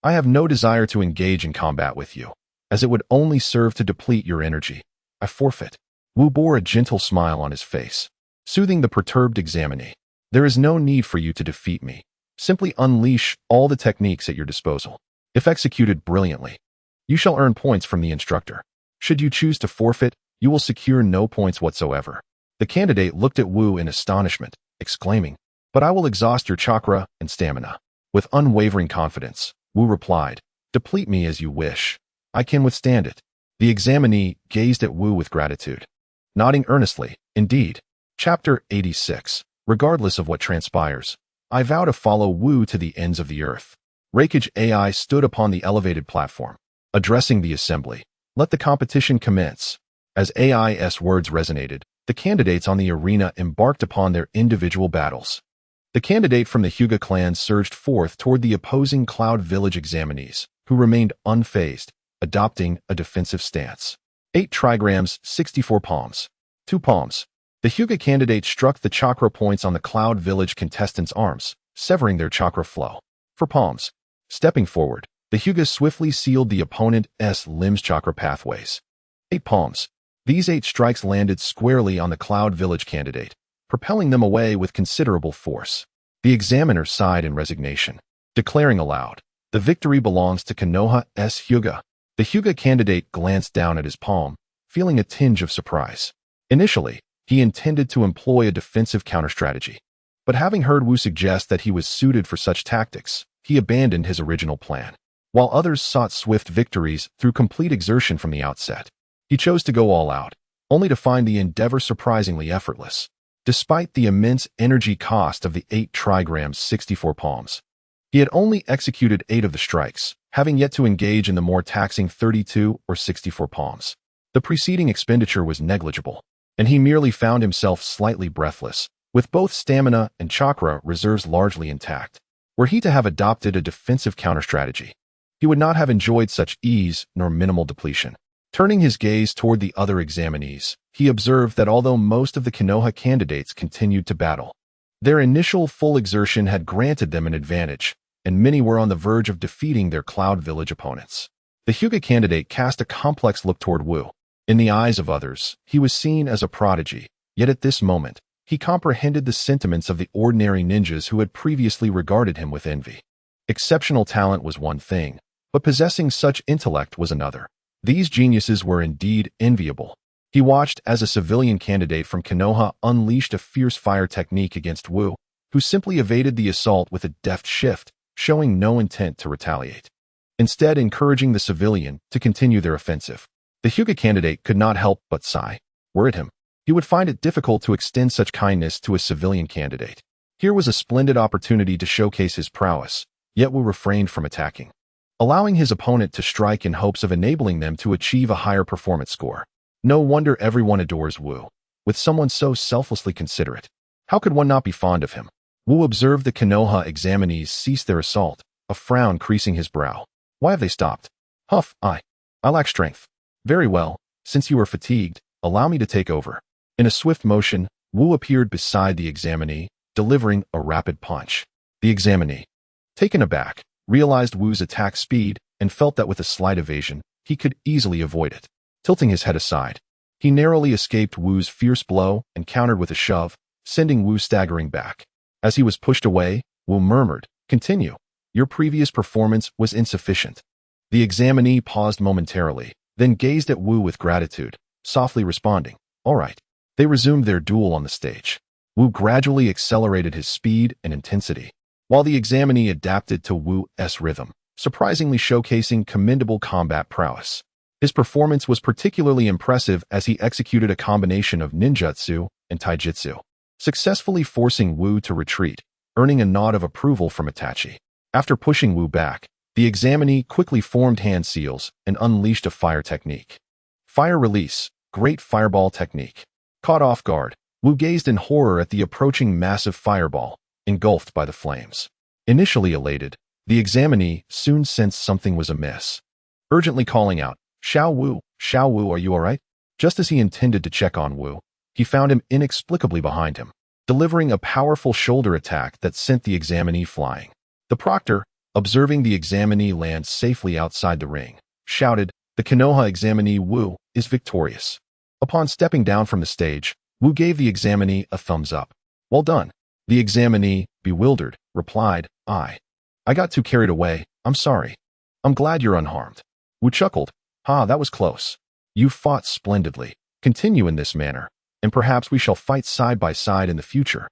I have no desire to engage in combat with you, as it would only serve to deplete your energy. I forfeit. Wu bore a gentle smile on his face, soothing the perturbed examinee. There is no need for you to defeat me. Simply unleash all the techniques at your disposal. If executed brilliantly, you shall earn points from the instructor. Should you choose to forfeit, you will secure no points whatsoever. The candidate looked at Wu in astonishment, exclaiming, "But I will exhaust your chakra and stamina." With unwavering confidence, Wu replied, "Deplete me as you wish. I can withstand it." The examinee gazed at Wu with gratitude, nodding earnestly. Indeed. Chapter 86. Regardless of what transpires, I vow to follow Wu to the ends of the earth. Rakage AI stood upon the elevated platform, addressing the assembly. Let the competition commence. As AI's words resonated, the candidates on the arena embarked upon their individual battles. The candidate from the Hyuga clan surged forth toward the opposing Cloud Village examinees, who remained unfazed, adopting a defensive stance. 8 trigrams, 64 palms. 2 palms. The Hyuga candidate struck the chakra points on the Cloud Village contestants' arms, severing their chakra flow. 4 palms. Stepping forward, the Hyuga swiftly sealed the opponent's limbs' chakra pathways. 8 palms. These 8 strikes landed squarely on the Cloud Village candidate, propelling them away with considerable force. The examiner sighed in resignation, declaring aloud, "The victory belongs to Konoha's Hyuga." The Hyuga candidate glanced down at his palm, feeling a tinge of surprise. Initially, he intended to employ a defensive counter-strategy, but having heard Wu suggest that he was suited for such tactics, he abandoned his original plan. While others sought swift victories through complete exertion from the outset, he chose to go all out, only to find the endeavor surprisingly effortless. Despite the immense energy cost of the 8 trigrams 64 palms, he had only executed 8 of the strikes, having yet to engage in the more taxing 32 or 64 palms. The preceding expenditure was negligible, and he merely found himself slightly breathless, with both stamina and chakra reserves largely intact. Were he to have adopted a defensive counter-strategy, he would not have enjoyed such ease nor minimal depletion. Turning his gaze toward the other examinees, he observed that although most of the Konoha candidates continued to battle, their initial full exertion had granted them an advantage, and many were on the verge of defeating their Cloud Village opponents. The Hyuga candidate cast a complex look toward Wu. In the eyes of others, he was seen as a prodigy, yet at this moment, he comprehended the sentiments of the ordinary ninjas who had previously regarded him with envy. Exceptional talent was one thing, but possessing such intellect was another. These geniuses were indeed enviable. He watched as a civilian candidate from Konoha unleashed a fierce fire technique against Wu, who simply evaded the assault with a deft shift, showing no intent to retaliate. Instead, encouraging the civilian to continue their offensive. The Hyuga candidate could not help but sigh. Were it him, he would find it difficult to extend such kindness to a civilian candidate. Here was a splendid opportunity to showcase his prowess, yet Wu refrained from attacking, allowing his opponent to strike in hopes of enabling them to achieve a higher performance score. No wonder everyone adores Wu. With someone so selflessly considerate, how could one not be fond of him? Wu observed the Konoha examinees cease their assault, a frown creasing his brow. Why have they stopped? Huff, I lack strength. Very well, since you are fatigued, allow me to take over. In a swift motion, Wu appeared beside the examinee, delivering a rapid punch. The examinee, taken aback, realized Wu's attack speed and felt that with a slight evasion, he could easily avoid it. Tilting his head aside, he narrowly escaped Wu's fierce blow and countered with a shove, sending Wu staggering back. As he was pushed away, Wu murmured, "Continue. Your previous performance was insufficient." The examinee paused momentarily, then gazed at Wu with gratitude, softly responding, "All right." They resumed their duel on the stage. Wu gradually accelerated his speed and intensity, while the examinee adapted to Wu's rhythm, surprisingly showcasing commendable combat prowess. His performance was particularly impressive as he executed a combination of ninjutsu and taijutsu, successfully forcing Wu to retreat, earning a nod of approval from Itachi. After pushing Wu back, the examinee quickly formed hand seals and unleashed a fire technique. Fire release, great fireball technique. Caught off guard, Wu gazed in horror at the approaching massive fireball, engulfed by the flames. Initially elated, the examinee soon sensed something was amiss. Urgently calling out, Xiao Wu, are you alright?" Just as he intended to check on Wu, he found him inexplicably behind him, delivering a powerful shoulder attack that sent the examinee flying. The proctor, observing the examinee land safely outside the ring, shouted, "The Konoha examinee Wu is victorious." Upon stepping down from the stage, Wu gave the examinee a thumbs up. "Well done." The examinee, bewildered, replied, I got too carried away, I'm sorry. I'm glad you're unharmed." Wu chuckled, that was close. You fought splendidly. Continue in this manner, and perhaps we shall fight side by side in the future."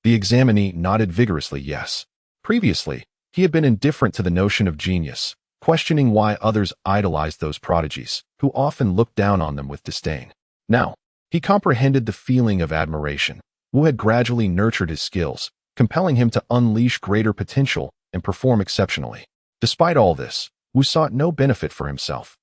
The examinee nodded vigorously yes. Previously, he had been indifferent to the notion of genius, questioning why others idolized those prodigies, who often looked down on them with disdain. Now, he comprehended the feeling of admiration. Wu had gradually nurtured his skills, compelling him to unleash greater potential and perform exceptionally. Despite all this, Wu sought no benefit for himself,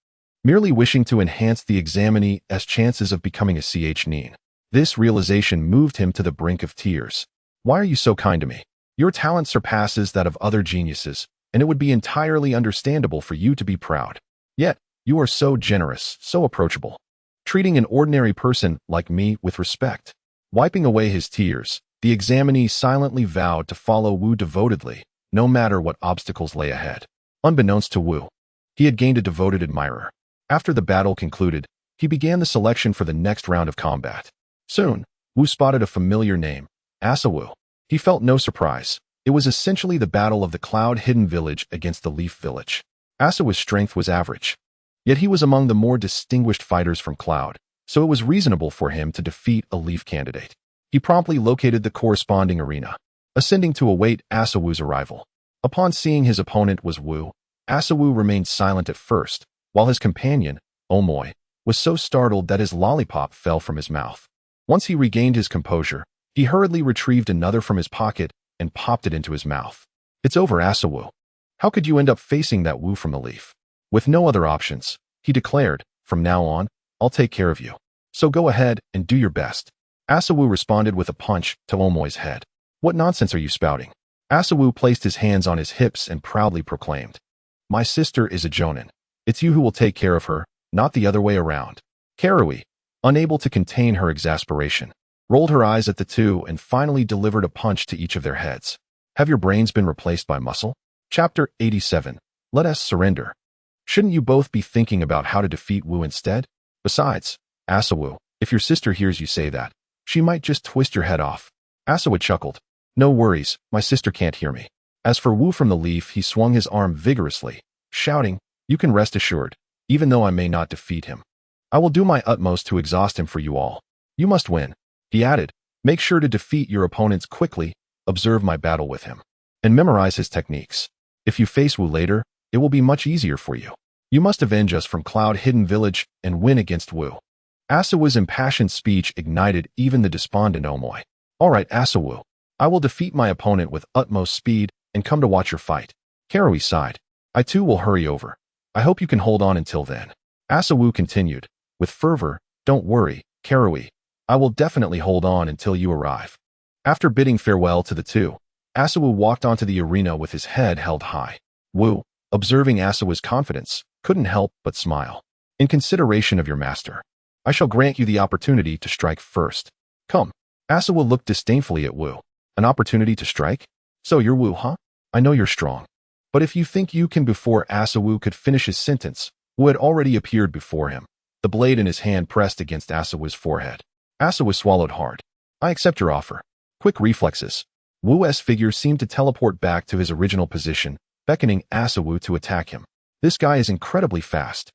merely wishing to enhance the examinee's chances of becoming a nin. This realization moved him to the brink of tears. "Why are you so kind to me? Your talent surpasses that of other geniuses, and it would be entirely understandable for you to be proud. Yet, you are so generous, so approachable, treating an ordinary person like me with respect." Wiping away his tears, the examinee silently vowed to follow Wu devotedly, no matter what obstacles lay ahead. Unbeknownst to Wu, he had gained a devoted admirer. After the battle concluded, he began the selection for the next round of combat. Soon, Wu spotted a familiar name, Asawu. He felt no surprise. It was essentially the battle of the Cloud-Hidden Village against the Leaf Village. Asawu's strength was average, yet he was among the more distinguished fighters from Cloud, so it was reasonable for him to defeat a Leaf candidate. He promptly located the corresponding arena, ascending to await Asawu's arrival. Upon seeing his opponent was Wu, Asawu remained silent at first, while his companion, Omoy, was so startled that his lollipop fell from his mouth. Once he regained his composure, he hurriedly retrieved another from his pocket and popped it into his mouth. "It's over, Asawu. How could you end up facing that Wu from the Leaf?" With no other options, he declared, "From now on, I'll take care of you. So go ahead and do your best." Asawu responded with a punch to Omoy's head. "What nonsense are you spouting?" Asawu placed his hands on his hips and proudly proclaimed, "My sister is a jonin. It's you who will take care of her, not the other way around." Karui, unable to contain her exasperation, rolled her eyes at the two and finally delivered a punch to each of their heads. "Have your brains been replaced by muscle?" Chapter 87. Let us surrender. Shouldn't you both be thinking about how to defeat Wu instead? Besides, Asawu, if your sister hears you say that, she might just twist your head off. Asawu chuckled. "No worries, my sister can't hear me." As for Wu from the Leaf, he swung his arm vigorously, shouting, "You can rest assured, even though I may not defeat him, I will do my utmost to exhaust him for you all. You must win." He added, "Make sure to defeat your opponents quickly, observe my battle with him, and memorize his techniques. If you face Wu later, it will be much easier for you. You must avenge us from Cloud-Hidden Village and win against Wu." Asawu's impassioned speech ignited even the despondent Omoy. "All right, Asawu, I will defeat my opponent with utmost speed and come to watch your fight." Karui sighed. "I too will hurry over. I hope you can hold on until then." Asawu continued, with fervor, "Don't worry, Karui. I will definitely hold on until you arrive." After bidding farewell to the two, Asawu walked onto the arena with his head held high. Wu, observing Asawu's confidence, couldn't help but smile. "In consideration of your master, I shall grant you the opportunity to strike first. Come." Asawu looked disdainfully at Wu. "An opportunity to strike? So you're Wu, huh? I know you're strong. But if you think you can..." Before Asawu could finish his sentence, Wu had already appeared before him, the blade in his hand pressed against Asawu's forehead. Asawu swallowed hard. "I accept your offer." Quick reflexes. Wu's figure seemed to teleport back to his original position, beckoning Asawu to attack him. "This guy is incredibly fast.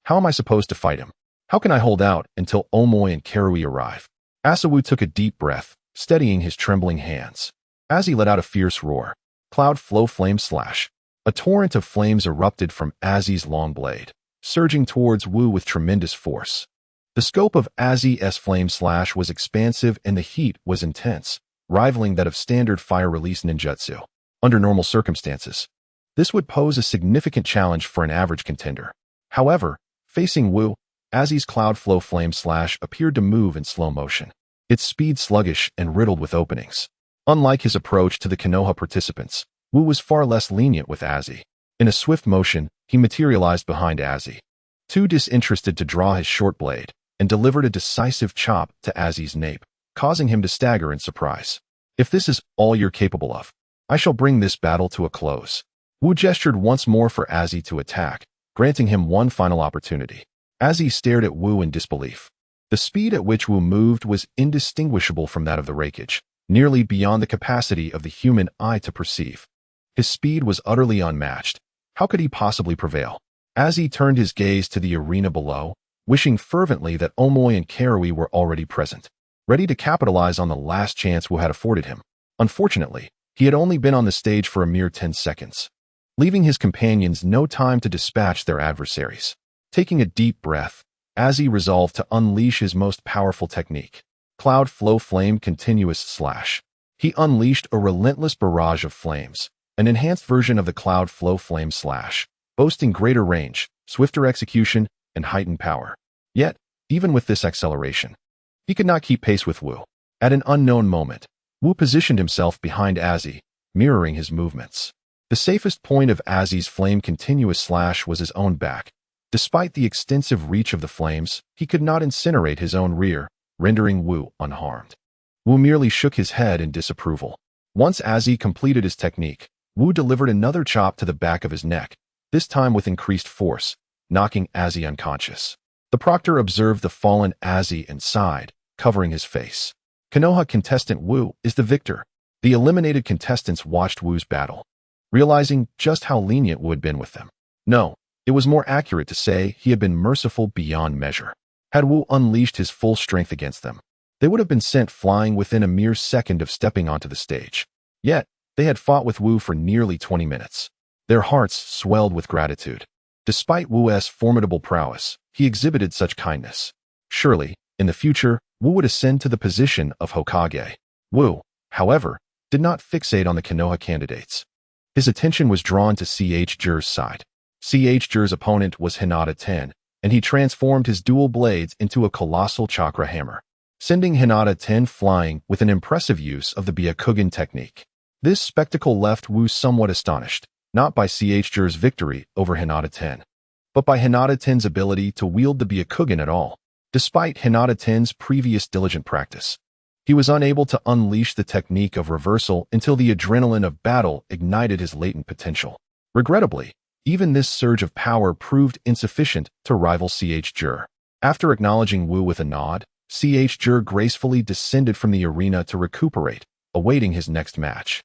How am I supposed to fight him? How can I hold out until Omoy and Karui arrive?" Asawu took a deep breath, steadying his trembling hands. As he let out a fierce roar, "Cloud Flow Flame Slash." A torrent of flames erupted from Azi's long blade, surging towards Wu with tremendous force. The scope of Azi's flame slash was expansive and the heat was intense, rivaling that of standard fire-release ninjutsu. Under normal circumstances, this would pose a significant challenge for an average contender. However, facing Wu, Azi's Cloud Flow Flame Slash appeared to move in slow motion, its speed sluggish and riddled with openings. Unlike his approach to the Konoha participants, Wu was far less lenient with Azi. In a swift motion, he materialized behind Azi, too disinterested to draw his short blade, and delivered a decisive chop to Azi's nape, causing him to stagger in surprise. "If this is all you're capable of, I shall bring this battle to a close." Wu gestured once more for Azzy to attack, granting him one final opportunity. Azzy stared at Wu in disbelief. The speed at which Wu moved was indistinguishable from that of the Raikage, nearly beyond the capacity of the human eye to perceive. His speed was utterly unmatched. How could he possibly prevail? Azzy turned his gaze to the arena below, wishing fervently that Omoy and Karui were already present, ready to capitalize on the last chance Wu had afforded him. Unfortunately, he had only been on the stage for a mere 10 seconds, leaving his companions no time to dispatch their adversaries. Taking a deep breath, Azzy resolved to unleash his most powerful technique, Cloud Flow Flame Continuous Slash. He unleashed a relentless barrage of flames, an enhanced version of the Cloud Flow Flame Slash, boasting greater range, swifter execution, and heightened power. Yet, even with this acceleration, he could not keep pace with Wu. At an unknown moment, Wu positioned himself behind Azzy, mirroring his movements. The safest point of Azzy's flame continuous slash was his own back. Despite the extensive reach of the flames, he could not incinerate his own rear, rendering Wu unharmed. Wu merely shook his head in disapproval. Once Azzy completed his technique, Wu delivered another chop to the back of his neck, this time with increased force, knocking Azzy unconscious. The proctor observed the fallen Azzy and sighed, covering his face. Konoha contestant Wu is the victor. The eliminated contestants watched Wu's battle, realizing just how lenient Wu had been with them. No, it was more accurate to say he had been merciful beyond measure. Had Wu unleashed his full strength against them, they would have been sent flying within a mere second of stepping onto the stage. Yet, they had fought with Wu for nearly 20 minutes. Their hearts swelled with gratitude. Despite Wu's formidable prowess, he exhibited such kindness. Surely, in the future, Wu would ascend to the position of Hokage. Wu, however, did not fixate on the Konoha candidates. His attention was drawn to C.H. Jur's side. C.H. Jur's opponent was Hinata 10, and he transformed his dual blades into a colossal chakra hammer, sending Hinata 10 flying with an impressive use of the Byakugan technique. This spectacle left Wu somewhat astonished, not by C.H. Jur's victory over Hinata 10, but by Hinata 10's ability to wield the Byakugan at all. Despite Hinata 10's previous diligent practice, he was unable to unleash the technique of reversal until the adrenaline of battle ignited his latent potential. Regrettably, even this surge of power proved insufficient to rival C.H. Jur. After acknowledging Wu with a nod, C.H. Jur gracefully descended from the arena to recuperate, awaiting his next match.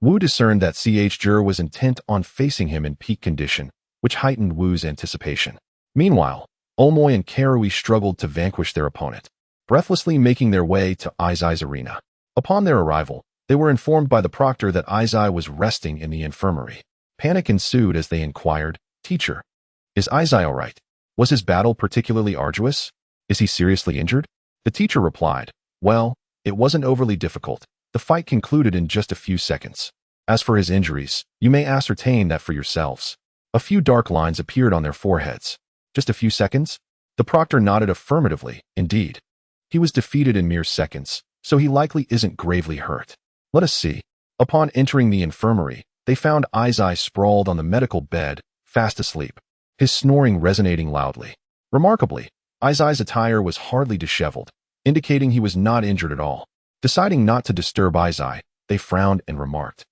Wu discerned that C.H. Jur was intent on facing him in peak condition, which heightened Wu's anticipation. Meanwhile, Omoy and Karui struggled to vanquish their opponent, breathlessly making their way to Izai's arena. Upon their arrival, they were informed by the proctor that Izai was resting in the infirmary. Panic ensued as they inquired, "Teacher, is Izai all right? Was his battle particularly arduous? Is he seriously injured?" The teacher replied, "Well, it wasn't overly difficult. The fight concluded in just a few seconds. As for his injuries, you may ascertain that for yourselves." A few dark lines appeared on their foreheads. Just a few seconds? The proctor nodded affirmatively. Indeed. He was defeated in mere seconds, so he likely isn't gravely hurt. Let us see. Upon entering the infirmary, they found Izai sprawled on the medical bed, fast asleep, his snoring resonating loudly. Remarkably, Izai's attire was hardly disheveled, indicating he was not injured at all. Deciding not to disturb Izai, they frowned and remarked,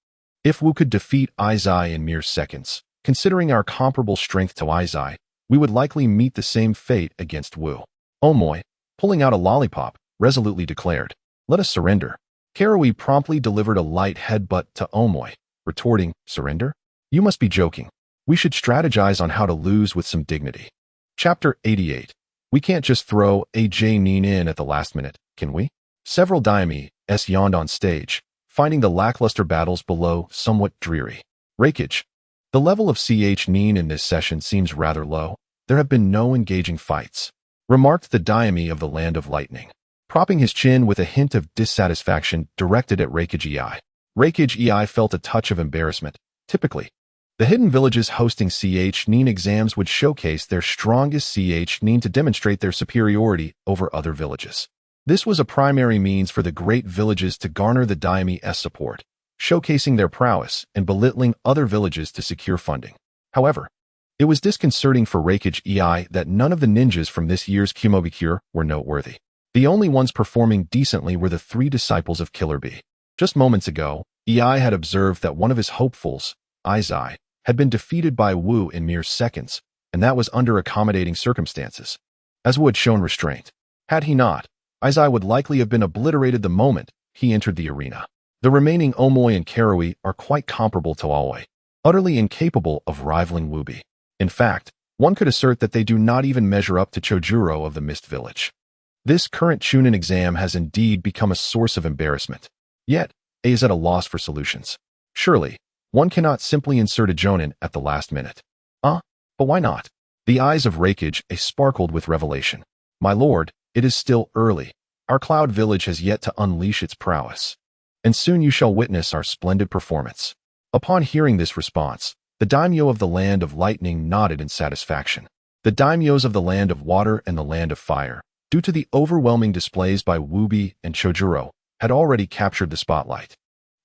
"If Wu could defeat Izai in mere seconds, considering our comparable strength to Izai, we would likely meet the same fate against Wu." Omoy, pulling out a lollipop, resolutely declared, "Let us surrender." Karui promptly delivered a light headbutt to Omoy, retorting, "Surrender? You must be joking. We should strategize on how to lose with some dignity." Chapter 88. We can't just throw a J-Nin in at the last minute, can we? Several daimyo yawned on stage, finding the lackluster battles below somewhat dreary. Raikage. The level of CH Nin in this session seems rather low. There have been no engaging fights, remarked the daimyo of the Land of Lightning, propping his chin with a hint of dissatisfaction directed at Raikage EI. Raikage EI felt a touch of embarrassment. Typically, the hidden villages hosting CH Nin exams would showcase their strongest CH Nin to demonstrate their superiority over other villages. This was a primary means for the great villages to garner the daimyo's support, showcasing their prowess and belittling other villages to secure funding. However, it was disconcerting for Raikage EI that none of the ninjas from this year's Kumobikure were noteworthy. The only ones performing decently were the 3 disciples of Killer Bee. Just moments ago, EI had observed that one of his hopefuls, Izai, had been defeated by Wu in mere seconds, and that was under accommodating circumstances. As Wu had shown restraint. Had he not, Izai would likely have been obliterated the moment he entered the arena. The remaining Omoi and Karui are quite comparable to Aoi, utterly incapable of rivaling Wubi. In fact, one could assert that they do not even measure up to Chojuro of the Mist Village. This current chunin exam has indeed become a source of embarrassment. Yet, A is at a loss for solutions. Surely, one cannot simply insert a jonin at the last minute. But why not? The eyes of Reikage sparkled with revelation. My lord, it is still early. Our Cloud Village has yet to unleash its prowess. And soon you shall witness our splendid performance. Upon hearing this response, the daimyo of the Land of Lightning nodded in satisfaction. The daimyos of the Land of Water and the Land of Fire, due to the overwhelming displays by Wubi and Chojuro, had already captured the spotlight,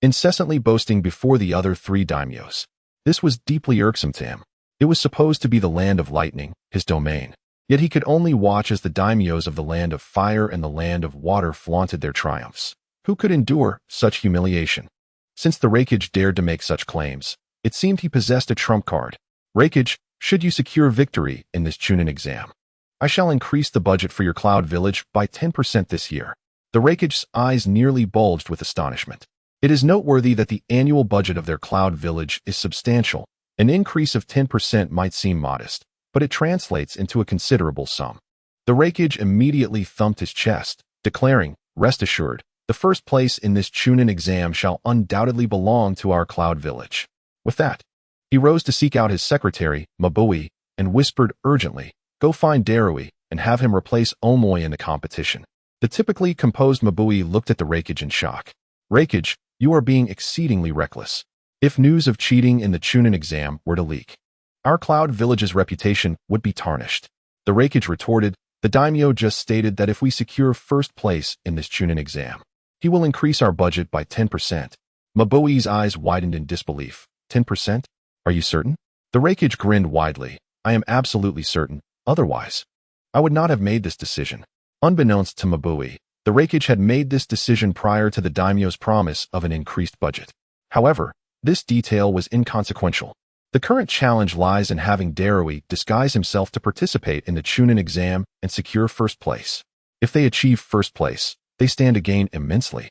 incessantly boasting before the other three daimyos. This was deeply irksome to him. It was supposed to be the Land of Lightning, his domain. Yet he could only watch as the daimyos of the Land of Fire and the Land of Water flaunted their triumphs. Who could endure such humiliation? Since the Reikage dared to make such claims, it seemed he possessed a trump card. Reikage, should you secure victory in this chunin exam, I shall increase the budget for your Cloud Village by 10% this year. The Reikage's eyes nearly bulged with astonishment. It is noteworthy that the annual budget of their Cloud Village is substantial. An increase of 10% might seem modest, but it translates into a considerable sum. The Reikage immediately thumped his chest, declaring, rest assured, the first place in this chunin exam shall undoubtedly belong to our Cloud Village. With that, he rose to seek out his secretary, Mabui, and whispered urgently, go find Darui and have him replace Omoi in the competition. The typically composed Mabui looked at the Reikage in shock. Reikage, you are being exceedingly reckless. If news of cheating in the chunin exam were to leak, our Cloud Village's reputation would be tarnished. The Reikage retorted, the daimyo just stated that if we secure first place in this chunin exam, he will increase our budget by 10%. Mabui's eyes widened in disbelief. 10%? Are you certain? The Reikage grinned widely. I am absolutely certain. Otherwise, I would not have made this decision. Unbeknownst to Mabui, the Reikage had made this decision prior to the daimyo's promise of an increased budget. However, this detail was inconsequential. The current challenge lies in having Darui disguise himself to participate in the chunin exam and secure first place. If they achieve first place, they stand to gain immensely.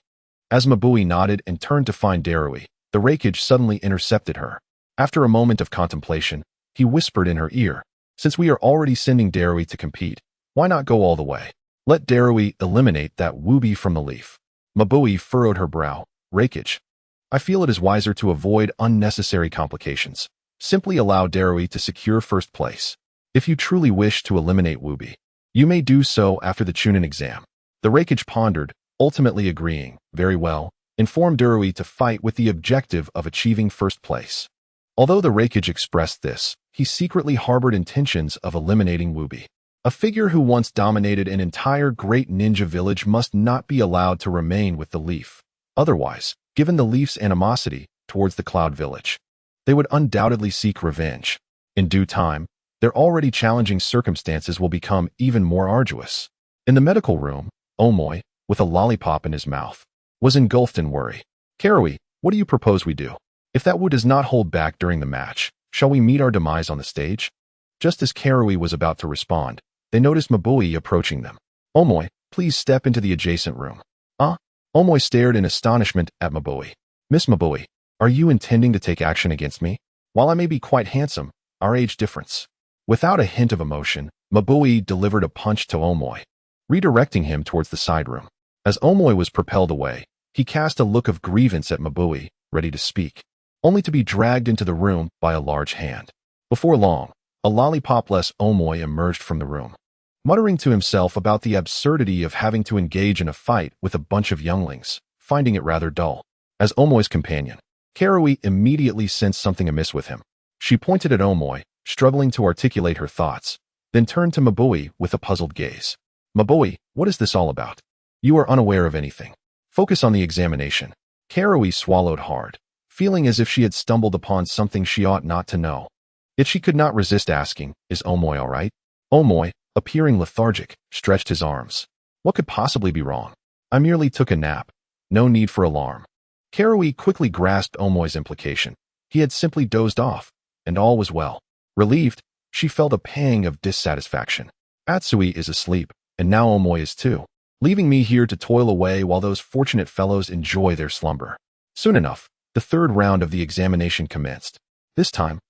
As Mabui nodded and turned to find Darui, the Reikage suddenly intercepted her. After a moment of contemplation, he whispered in her ear, since we are already sending Darui to compete, why not go all the way? Let Darui eliminate that Wubi from the leaf. Mabui furrowed her brow. Reikage, I feel it is wiser to avoid unnecessary complications. Simply allow Darui to secure first place. If you truly wish to eliminate Wubi, you may do so after the chunin exam. The Reikage pondered, ultimately agreeing, very well, informed Darui to fight with the objective of achieving first place. Although the Reikage expressed this, he secretly harbored intentions of eliminating Wubi. A figure who once dominated an entire great ninja village must not be allowed to remain with the Leaf. Otherwise, given the Leaf's animosity towards the Cloud Village, they would undoubtedly seek revenge. In due time, their already challenging circumstances will become even more arduous. In the medical room, Omoi, with a lollipop in his mouth, was engulfed in worry. Karui, what do you propose we do? If that Wu does not hold back during the match, shall we meet our demise on the stage? Just as Karui was about to respond, they noticed Mabui approaching them. Omoi, please step into the adjacent room. Omoi stared in astonishment at Mabui. Miss Mabui, are you intending to take action against me? While I may be quite handsome, our age difference. Without a hint of emotion, Mabui delivered a punch to Omoi, redirecting him towards the side room. As Omoi was propelled away, he cast a look of grievance at Mabui, ready to speak, only to be dragged into the room by a large hand. Before long, a lollipop-less Omoi emerged from the room, muttering to himself about the absurdity of having to engage in a fight with a bunch of younglings, finding it rather dull. As Omoi's companion, Karui immediately sensed something amiss with him. She pointed at Omoi, struggling to articulate her thoughts, then turned to Mabui with a puzzled gaze. Mabui, what is this all about? You are unaware of anything. Focus on the examination. Karui swallowed hard, feeling as if she had stumbled upon something she ought not to know. Yet she could not resist asking, is Omoi all right? Omoi, appearing lethargic, stretched his arms. What could possibly be wrong? I merely took a nap. No need for alarm. Karui quickly grasped Omoi's implication. He had simply dozed off. and all was well. Relieved, she felt a pang of dissatisfaction. Atsui is asleep, and now Omoi is too, leaving me here to toil away while those fortunate fellows enjoy their slumber. Soon enough, the third round of the examination commenced. This time,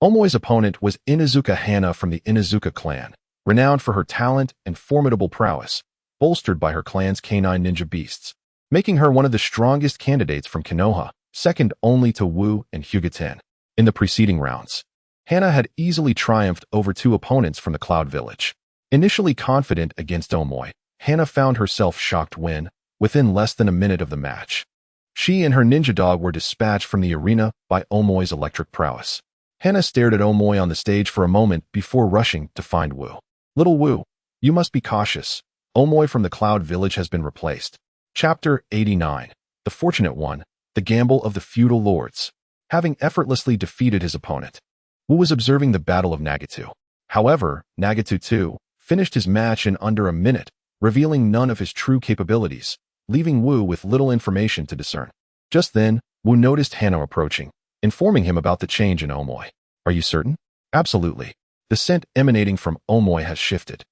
Omoi's opponent was Inuzuka Hana from the Inuzuka clan, renowned for her talent and formidable prowess, bolstered by her clan's canine ninja beasts, making her one of the strongest candidates from Konoha, second only to Wu and Hyuga-ten. In the preceding rounds, Hana had easily triumphed over two opponents from the Cloud Village. Initially confident against Omoi, Hana found herself shocked when, within less than a minute of the match, she and her ninja dog were dispatched from the arena by Omoi's electric prowess. Hana stared at Omoi on the stage for a moment before rushing to find Wu. Little Wu, you must be cautious. Omoi from the Cloud Village has been replaced. Chapter 89. The Fortunate One, the Gamble of the Feudal Lords. Having effortlessly defeated his opponent, Wu was observing the Battle of Nagatu. However, Nagatu too finished his match in under a minute, revealing none of his true capabilities, leaving Wu with little information to discern. Just then, Wu noticed Hana approaching, informing him about the change in Omoi. Are you certain? Absolutely. The scent emanating from Omoi has shifted.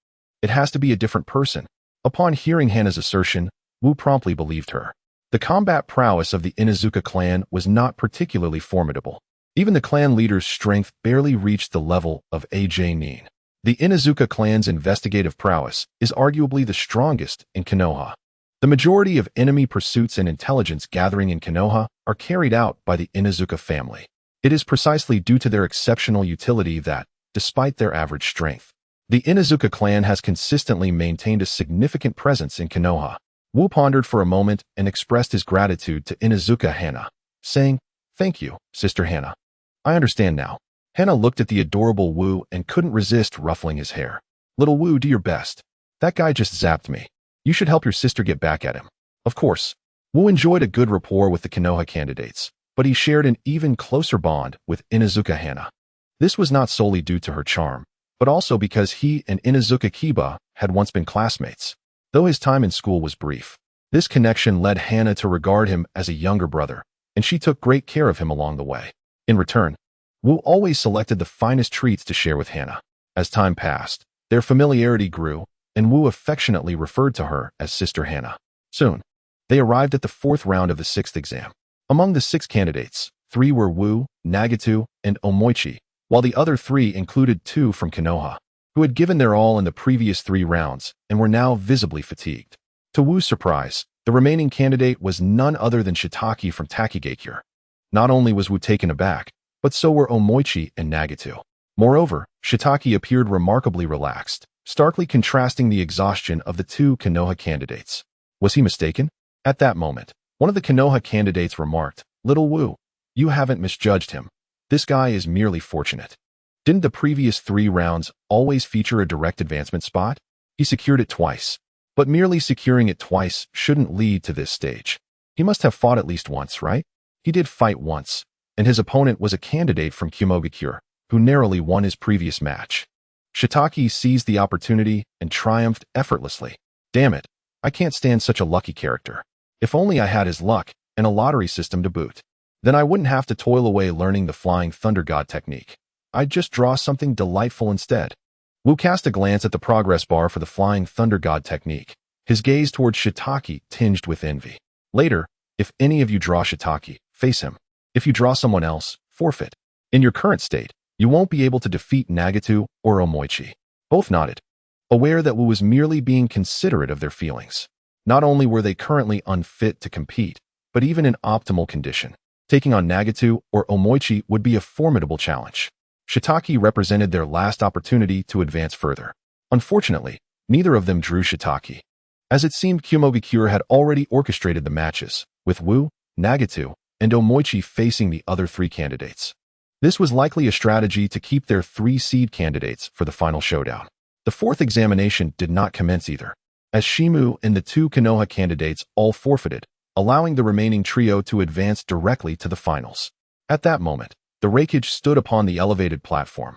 It has to be a different person. Upon hearing Hana's assertion, Wu promptly believed her. The combat prowess of the Inuzuka clan was not particularly formidable. Even the clan leader's strength barely reached the level of AJ Nin. The Inuzuka clan's investigative prowess is arguably the strongest in Konoha. The majority of enemy pursuits and intelligence gathering in Konoha are carried out by the Inuzuka family. It is precisely due to their exceptional utility that, despite their average strength, the Inuzuka clan has consistently maintained a significant presence in Konoha. Wu pondered for a moment and expressed his gratitude to Inuzuka Hana, saying, "Thank you, Sister Hana. I understand now." Hana looked at the adorable Wu and couldn't resist ruffling his hair. "Little Wu, do your best. That guy just zapped me. You should help your sister get back at him." Of course, Wu enjoyed a good rapport with the Konoha candidates, but he shared an even closer bond with Inuzuka Hana. This was not solely due to her charm, but also because he and Inuzuka Kiba had once been classmates. Though his time in school was brief, this connection led Hana to regard him as a younger brother, and she took great care of him along the way. In return, Wu always selected the finest treats to share with Hana. As time passed, their familiarity grew, and Wu affectionately referred to her as Sister Hana. Soon, they arrived at the fourth round of the sixth exam. Among the 6 candidates, 3 were Wu, Nagatu, and Omoichi, while the other 3 included 2 from Konoha, who had given their all in the previous 3 rounds and were now visibly fatigued. To Wu's surprise, the remaining candidate was none other than Shiitake from Takigakure. Not only was Wu taken aback, but so were Omoichi and Nagatu. Moreover, Shiitake appeared remarkably relaxed, starkly contrasting the exhaustion of the 2 Konoha candidates. Was he mistaken? At that moment, one of the Konoha candidates remarked, "Little Wu, you haven't misjudged him. This guy is merely fortunate. Didn't the previous 3 rounds always feature a direct advancement spot? He secured it twice. But merely securing it twice shouldn't lead to this stage. He must have fought at least once, right? He did fight once, and his opponent was a candidate from Kumogakure, who narrowly won his previous match." Shiitake seized the opportunity and triumphed effortlessly. "Damn it, I can't stand such a lucky character. If only I had his luck, and a lottery system to boot. Then I wouldn't have to toil away learning the Flying Thunder God technique. I'd just draw something delightful instead." Wu cast a glance at the progress bar for the Flying Thunder God technique, his gaze towards Shiitake tinged with envy. "Later, if any of you draw Shiitake, face him. If you draw someone else, forfeit. In your current state, you won't be able to defeat Nagatu or Omoichi." Both nodded, aware that Wu was merely being considerate of their feelings. Not only were they currently unfit to compete, but even in optimal condition. Taking on Nagatu or Omoichi would be a formidable challenge. Shiitake represented their last opportunity to advance further. Unfortunately, neither of them drew Shiitake. As it seemed, Kumogakure had already orchestrated the matches, with Wu, Nagatu, and Omoichi facing the other 3 candidates. This was likely a strategy to keep their 3 seed candidates for the final showdown. The 4th examination did not commence either, as Shimu and the 2 Konoha candidates all forfeited, allowing the remaining trio to advance directly to the finals. At that moment, the Raikage stood upon the elevated platform.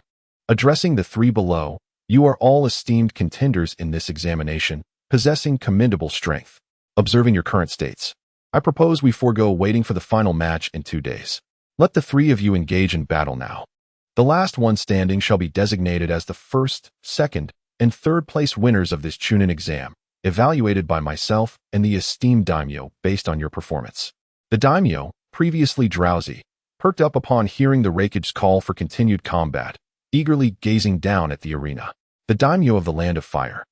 Addressing the 3 below, "You are all esteemed contenders in this examination, possessing commendable strength. Observing your current states, I propose we forego waiting for the final match in 2 days. Let the 3 of you engage in battle now." The last one standing shall be designated as the first, second, and third place winners of this chunin exam, evaluated by myself and the esteemed daimyo based on your performance. The daimyo, previously drowsy, perked up upon hearing the Raikage's call for continued combat, eagerly gazing down at the arena. The daimyo of the Land of Fire,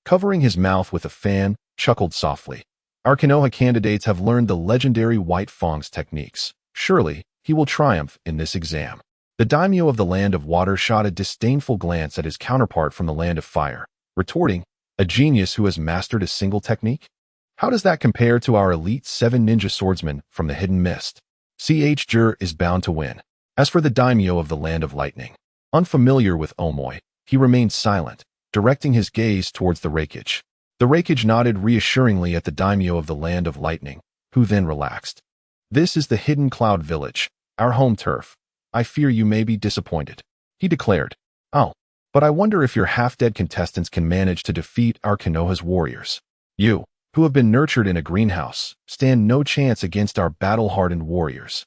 covering his mouth with a fan, chuckled softly. Our Konoha candidates have learned the legendary White Fang's techniques. Surely, he will triumph in this exam. The daimyo of the Land of Water shot a disdainful glance at his counterpart from the Land of Fire, retorting, a genius who has mastered a single technique? How does that compare to our elite 7 ninja swordsmen from the Hidden Mist? Jur is bound to win. As for the daimyo of the Land of Lightning, unfamiliar with Omoi, he remained silent, directing his gaze towards the Raikage. The Raikage nodded reassuringly at the daimyo of the Land of Lightning, who then relaxed. This is the Hidden Cloud Village, our home turf. I fear you may be disappointed, he declared. Oh, but I wonder if your half-dead contestants can manage to defeat our Konoha's warriors. You, who have been nurtured in a greenhouse, stand no chance against our battle-hardened warriors.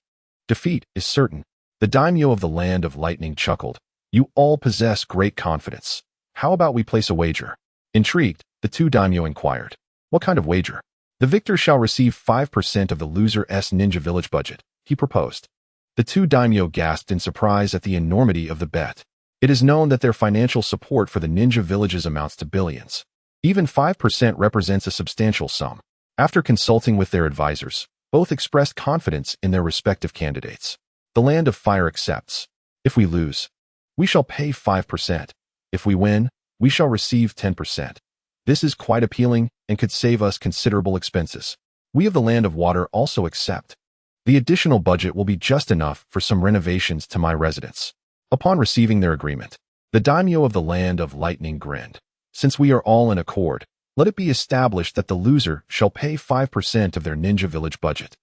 Defeat is certain. The daimyo of the Land of Lightning chuckled. You all possess great confidence. How about we place a wager? Intrigued, the two daimyo inquired. What kind of wager? The victor shall receive 5% of the loser's ninja village budget, he proposed. The two daimyo gasped in surprise at the enormity of the bet. It is known that their financial support for the ninja villages amounts to billions. Even 5% represents a substantial sum. After consulting with their advisors, both expressed confidence in their respective candidates. The Land of Fire accepts. If we lose, we shall pay 5%. If we win, we shall receive 10%. This is quite appealing and could save us considerable expenses. We of the Land of Water also accept. The additional budget will be just enough for some renovations to my residence. Upon receiving their agreement, the daimyo of the Land of Lightning grinned. Since we are all in accord, let it be established that the loser shall pay 5% of their ninja village budget,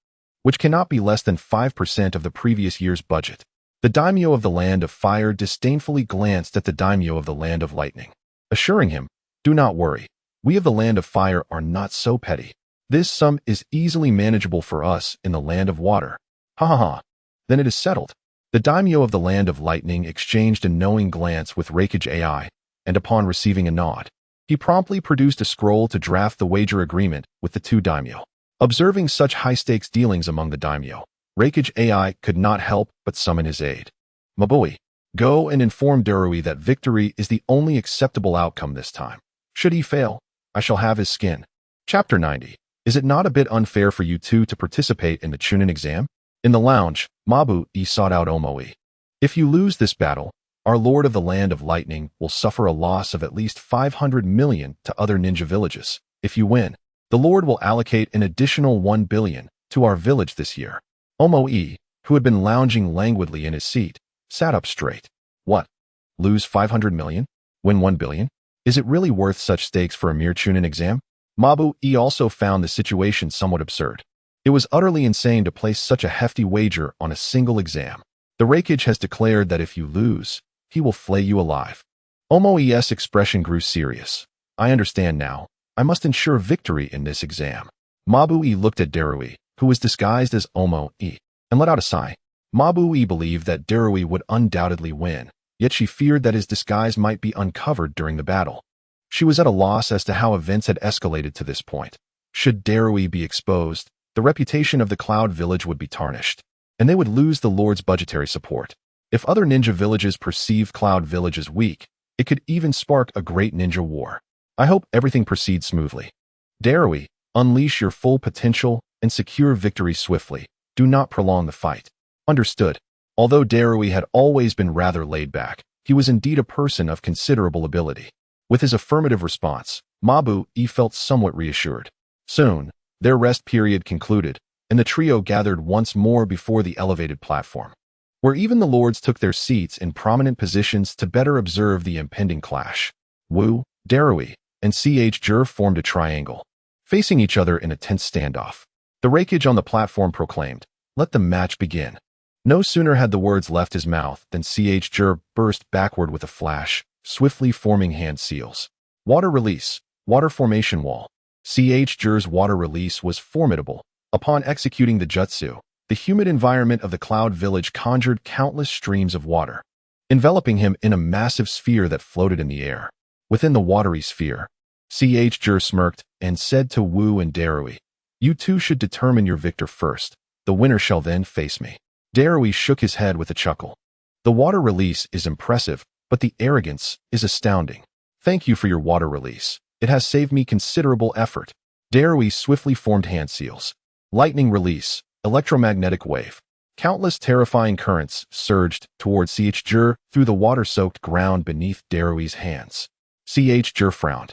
which cannot be less than 5% of the previous year's budget. The daimyo of the Land of Fire disdainfully glanced at the daimyo of the Land of Lightning, assuring him, do not worry, we of the Land of Fire are not so petty. This sum is easily manageable for us in the Land of Water. Ha ha ha. Then it is settled. The daimyo of the Land of Lightning exchanged a knowing glance with Raikage AI, and upon receiving a nod, he promptly produced a scroll to draft the wager agreement with the two daimyo. Observing such high-stakes dealings among the daimyo, Raikage AI could not help but summon his aide. Mabui, go and inform Darui that victory is the only acceptable outcome this time. Should he fail, I shall have his skin. Chapter 90. Is it not a bit unfair for you two to participate in the chunin exam? In the lounge, Mabui sought out Omoi. If you lose this battle, our Lord of the Land of Lightning will suffer a loss of at least 500 million to other ninja villages. If you win, the Lord will allocate an additional 1 billion to our village this year. Omoi, who had been lounging languidly in his seat, sat up straight. What? Lose 500 million? Win 1 billion? Is it really worth such stakes for a mere chunin exam? Mabui also found the situation somewhat absurd. It was utterly insane to place such a hefty wager on a single exam. The Raikage has declared that if you lose, he will flay you alive. Omoi's expression grew serious. I understand now. I must ensure victory in this exam. Mabui looked at Darui, who was disguised as Omoi, and let out a sigh. Mabui believed that Darui would undoubtedly win, yet she feared that his disguise might be uncovered during the battle. She was at a loss as to how events had escalated to this point. Should Darui be exposed, the reputation of the Cloud Village would be tarnished, and they would lose the Lord's budgetary support. If other ninja villages perceived Cloud Village as weak, it could even spark a great ninja war. I hope everything proceeds smoothly. Darui, unleash your full potential and secure victory swiftly. Do not prolong the fight. Understood. Although Darui had always been rather laid back, he was indeed a person of considerable ability. With his affirmative response, Mabui felt somewhat reassured. Soon, their rest period concluded, and the trio gathered once more before the elevated platform, where even the lords took their seats in prominent positions to better observe the impending clash. Wu, Darui, and Jur formed a triangle, facing each other in a tense standoff. The Raikage on the platform proclaimed, "Let the match begin." No sooner had the words left his mouth than Jur burst backward with a flash, swiftly forming hand seals. Water release, water formation wall. Jur's water release was formidable. Upon executing the jutsu, the humid environment of the Cloud Village conjured countless streams of water. enveloping him in a massive sphere that floated in the air. Within the watery sphere, Jur smirked and said to Wu and Darui, "You two should determine your victor first. The winner shall then face me." Darui shook his head with a chuckle. "The water release is impressive, but the arrogance is astounding. Thank you for your water release. It has saved me considerable effort." Darui swiftly formed hand seals. Lightning release, electromagnetic wave. Countless terrifying currents surged towards Jur through the water-soaked ground beneath Darui's hands. Jur frowned.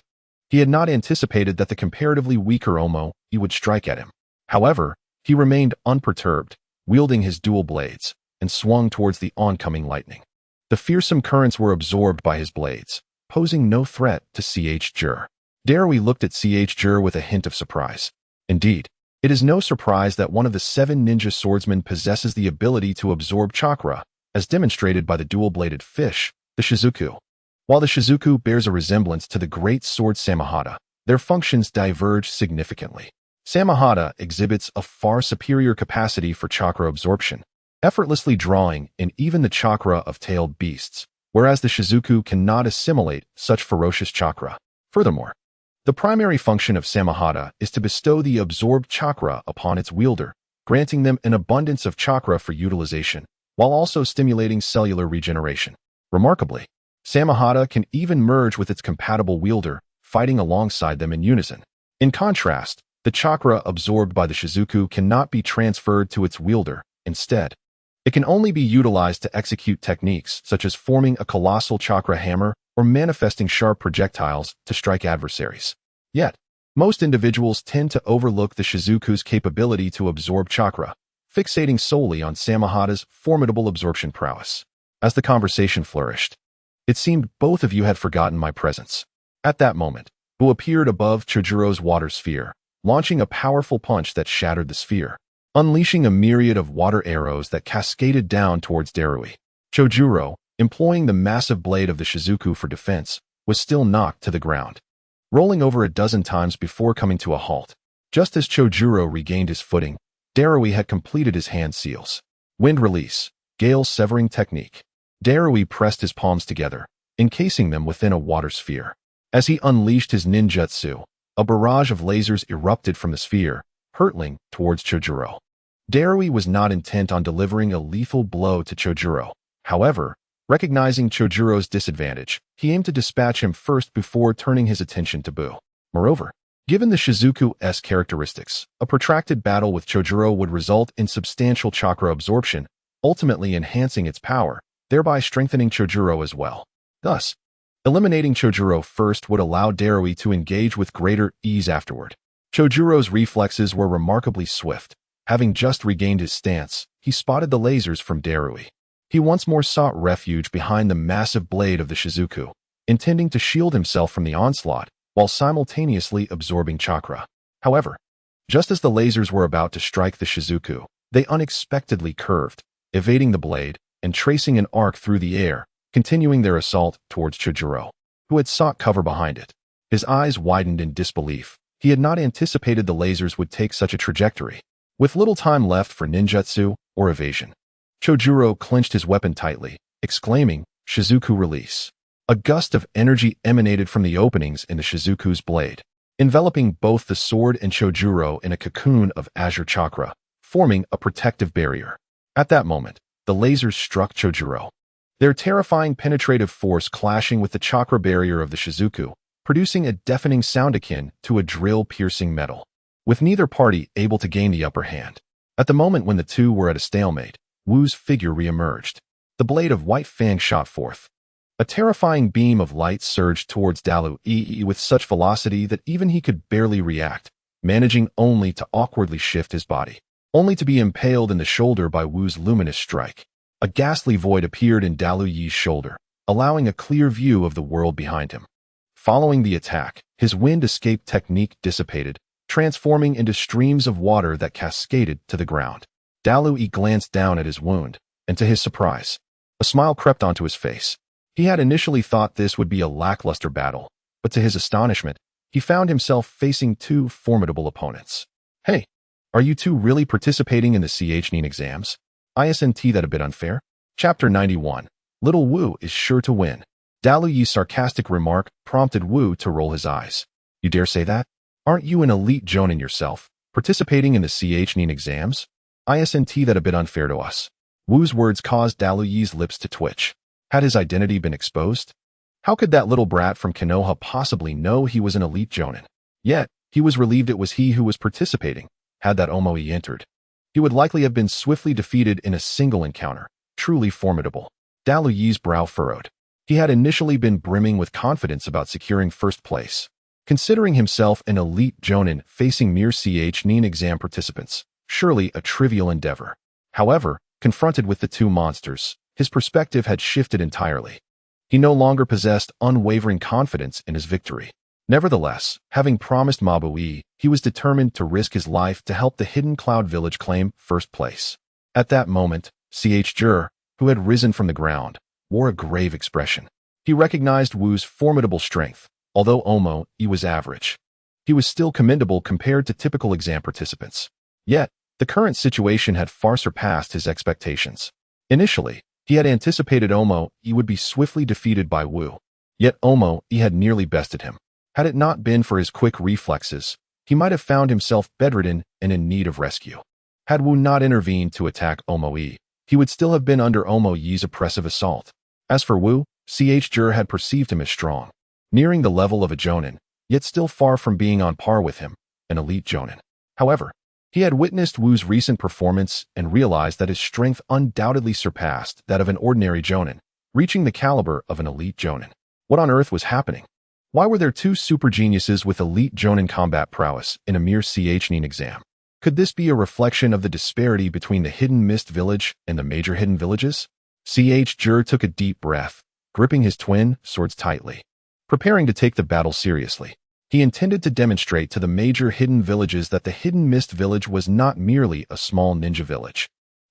He had not anticipated that the comparatively weaker Omo would strike at him. However, he remained unperturbed, wielding his dual blades, and swung towards the oncoming lightning. The fearsome currents were absorbed by his blades, posing no threat to Jur. Darui looked at Jur with a hint of surprise. Indeed, it is no surprise that one of the 7 ninja swordsmen possesses the ability to absorb chakra, as demonstrated by the dual-bladed fish, the Shizuku. While the Shizuku bears a resemblance to the great sword Samahata, their functions diverge significantly. Samahata exhibits a far superior capacity for chakra absorption, effortlessly drawing in even the chakra of tailed beasts, whereas the Shizuku cannot assimilate such ferocious chakra. Furthermore, the primary function of Samahata is to bestow the absorbed chakra upon its wielder, granting them an abundance of chakra for utilization, while also stimulating cellular regeneration. Remarkably, Samahata can even merge with its compatible wielder, fighting alongside them in unison. In contrast, the chakra absorbed by the Shizuku cannot be transferred to its wielder. Instead, it can only be utilized to execute techniques such as forming a colossal chakra hammer or manifesting sharp projectiles to strike adversaries. Yet, most individuals tend to overlook the Shizuku's capability to absorb chakra, fixating solely on Samahata's formidable absorption prowess. As the conversation flourished, it seemed both of you had forgotten my presence. At that moment, Bu appeared above Chojuro's water sphere, launching a powerful punch that shattered the sphere, unleashing a myriad of water arrows that cascaded down towards Darui. Chojuro, employing the massive blade of the Shizuku for defense, was still knocked to the ground, rolling over a dozen times before coming to a halt. Just as Chojuro regained his footing, Darui had completed his hand seals. Wind release, gale severing technique. Darui pressed his palms together, encasing them within a water sphere. As he unleashed his ninjutsu, a barrage of lasers erupted from the sphere, hurtling towards Chojuro. Darui was not intent on delivering a lethal blow to Chojuro. However, recognizing Chojuro's disadvantage, he aimed to dispatch him first before turning his attention to Bu. Moreover, given the Shizuku-esque characteristics, a protracted battle with Chojuro would result in substantial chakra absorption, ultimately enhancing its power, thereby strengthening Chojuro as well. Thus, eliminating Chojuro first would allow Darui to engage with greater ease afterward. Chojuro's reflexes were remarkably swift. Having just regained his stance, he spotted the lasers from Darui. He once more sought refuge behind the massive blade of the Shizuku, intending to shield himself from the onslaught while simultaneously absorbing chakra. However, just as the lasers were about to strike the Shizuku, they unexpectedly curved, evading the blade and tracing an arc through the air, continuing their assault towards Chojuro, who had sought cover behind it. His eyes widened in disbelief. He had not anticipated the lasers would take such a trajectory. With little time left for ninjutsu or evasion, Chojuro clenched his weapon tightly, exclaiming, "Shizuku release." A gust of energy emanated from the openings in the Shizuku's blade, enveloping both the sword and Chojuro in a cocoon of azure chakra, forming a protective barrier. At that moment, the lasers struck Chojuro, their terrifying penetrative force clashing with the chakra barrier of the Shizuku, producing a deafening sound akin to a drill-piercing metal, with neither party able to gain the upper hand. At the moment when the two were at a stalemate, Wu's figure re-emerged. The blade of White Fang shot forth. A terrifying beam of light surged towards Dalu with such velocity that even he could barely react, managing only to awkwardly shift his body, only to be impaled in the shoulder by Wu's luminous strike. A ghastly void appeared in Dalu Yi's shoulder, allowing a clear view of the world behind him. Following the attack, his wind escape technique dissipated, transforming into streams of water that cascaded to the ground. Dalu Yi glanced down at his wound, and to his surprise, a smile crept onto his face. He had initially thought this would be a lackluster battle, but to his astonishment, he found himself facing two formidable opponents. "Hey, are you two really participating in the CHNIN exams? Isn't that a bit unfair?" Chapter 91. Little Wu is sure to win. Daluyi's sarcastic remark prompted Wu to roll his eyes. You dare say that? Aren't you an elite jonin yourself, participating in the chunin exams? Isn't that a bit unfair to us? Wu's words caused Daluyi's lips to twitch. Had his identity been exposed? How could that little brat from Konoha possibly know he was an elite jonin? Yet, he was relieved it was he who was participating. Had that Omoi entered, he would likely have been swiftly defeated in a single encounter. Truly formidable. Daluyi's brow furrowed. He had initially been brimming with confidence about securing first place. Considering himself an elite jonin facing mere chunin exam participants, surely a trivial endeavor. However, confronted with the two monsters, his perspective had shifted entirely. He no longer possessed unwavering confidence in his victory. Nevertheless, having promised Mabui, he was determined to risk his life to help the Hidden Cloud Village claim first place. At that moment, Jur, who had risen from the ground, wore a grave expression. He recognized Wu's formidable strength. Although Omoi was average, he was still commendable compared to typical exam participants. Yet, the current situation had far surpassed his expectations. Initially, he had anticipated Omoi would be swiftly defeated by Wu. Yet Omoi had nearly bested him. Had it not been for his quick reflexes, he might have found himself bedridden and in need of rescue. Had Wu not intervened to attack Omoi, he would still have been under Omoi's oppressive assault. As for Wu, Jur had perceived him as strong, nearing the level of a jonin, yet still far from being on par with him, an elite jonin. However, he had witnessed Wu's recent performance and realized that his strength undoubtedly surpassed that of an ordinary jonin, reaching the caliber of an elite jonin. What on earth was happening? Why were there two super geniuses with elite jonin combat prowess in a mere chunin exam? Could this be a reflection of the disparity between the Hidden Mist Village and the major hidden villages? Jur took a deep breath, gripping his twin swords tightly. Preparing to take the battle seriously, he intended to demonstrate to the major hidden villages that the Hidden Mist Village was not merely a small ninja village.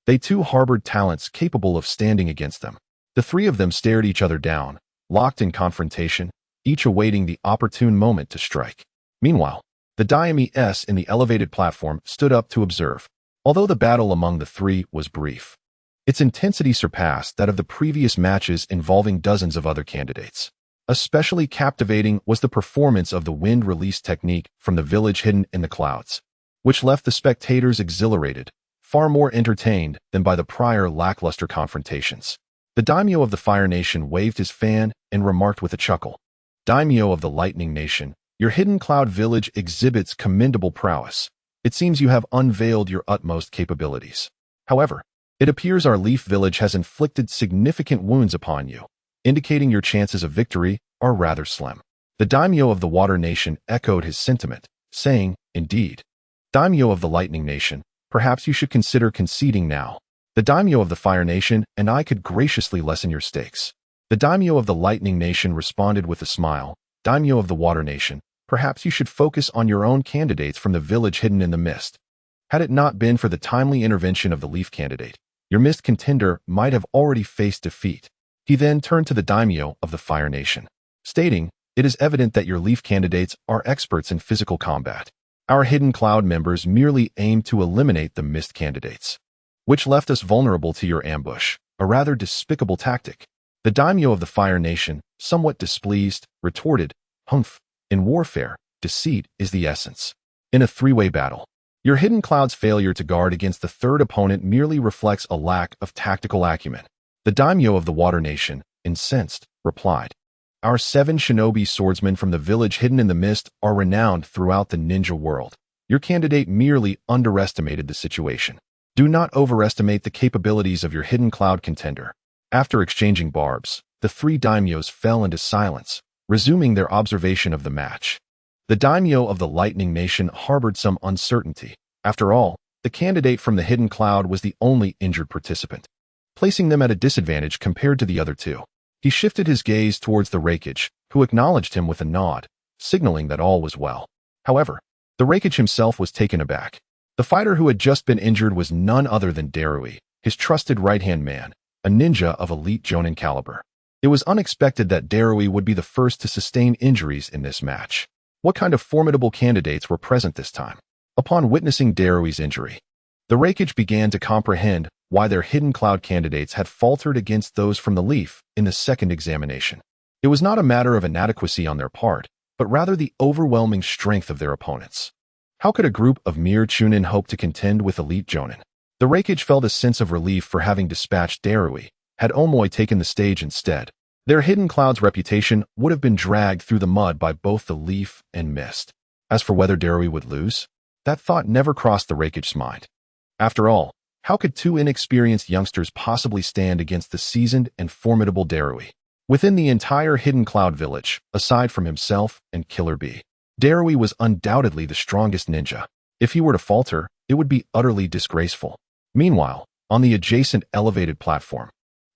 They too harbored talents capable of standing against them. The three of them stared each other down, locked in confrontation, each awaiting the opportune moment to strike. Meanwhile, the Daime S in the elevated platform stood up to observe. Although the battle among the three was brief, its intensity surpassed that of the previous matches involving dozens of other candidates. Especially captivating was the performance of the wind release technique from the village hidden in the clouds, which left the spectators exhilarated, far more entertained than by the prior lackluster confrontations. The daimyo of the Fire Nation waved his fan and remarked with a chuckle, "Daimyo of the Lightning Nation, your Hidden Cloud Village exhibits commendable prowess. It seems you have unveiled your utmost capabilities. However, it appears our Leaf Village has inflicted significant wounds upon you, indicating your chances of victory are rather slim." The daimyo of the Water Nation echoed his sentiment, saying, "Indeed. Daimyo of the Lightning Nation, perhaps you should consider conceding now. The daimyo of the Fire Nation and I could graciously lessen your stakes." The daimyo of the Lightning Nation responded with a smile, "Daimyo of the Water Nation, perhaps you should focus on your own candidates from the village hidden in the mist. Had it not been for the timely intervention of the Leaf candidate, your mist contender might have already faced defeat." He then turned to the daimyo of the Fire Nation, stating, "It is evident that your Leaf candidates are experts in physical combat. Our Hidden Cloud members merely aim to eliminate the mist candidates, which left us vulnerable to your ambush, a rather despicable tactic." The daimyo of the Fire Nation, somewhat displeased, retorted, "Humph, in warfare, deceit is the essence. In a three-way battle, your Hidden Cloud's failure to guard against the third opponent merely reflects a lack of tactical acumen." The daimyo of the Water Nation, incensed, replied, "Our 7 shinobi swordsmen from the village hidden in the mist are renowned throughout the ninja world. Your candidate merely underestimated the situation. Do not overestimate the capabilities of your Hidden Cloud contender." After exchanging barbs, the three daimyos fell into silence, resuming their observation of the match. The daimyo of the Lightning Nation harbored some uncertainty. After all, the candidate from the Hidden Cloud was the only injured participant, placing them at a disadvantage compared to the other two. He shifted his gaze towards the Raikage, who acknowledged him with a nod, signaling that all was well. However, the Raikage himself was taken aback. The fighter who had just been injured was none other than Darui, his trusted right-hand man, a ninja of elite jonin caliber. It was unexpected that Darui would be the first to sustain injuries in this match. What kind of formidable candidates were present this time? Upon witnessing Darui's injury, the Raikage began to comprehend why their hidden cloud candidates had faltered against those from the Leaf in the second examination. It was not a matter of inadequacy on their part, but rather the overwhelming strength of their opponents. How could a group of mere chunin hope to contend with elite jonin? The Raikage felt a sense of relief for having dispatched Darui, had Omoi taken the stage instead. Their hidden cloud's reputation would have been dragged through the mud by both the Leaf and Mist. As for whether Darui would lose, that thought never crossed the Raikage's mind. After all, how could two inexperienced youngsters possibly stand against the seasoned and formidable Darui? Within the entire Hidden Cloud village, aside from himself and Killer Bee, Darui was undoubtedly the strongest ninja. If he were to falter, it would be utterly disgraceful. Meanwhile, on the adjacent elevated platform,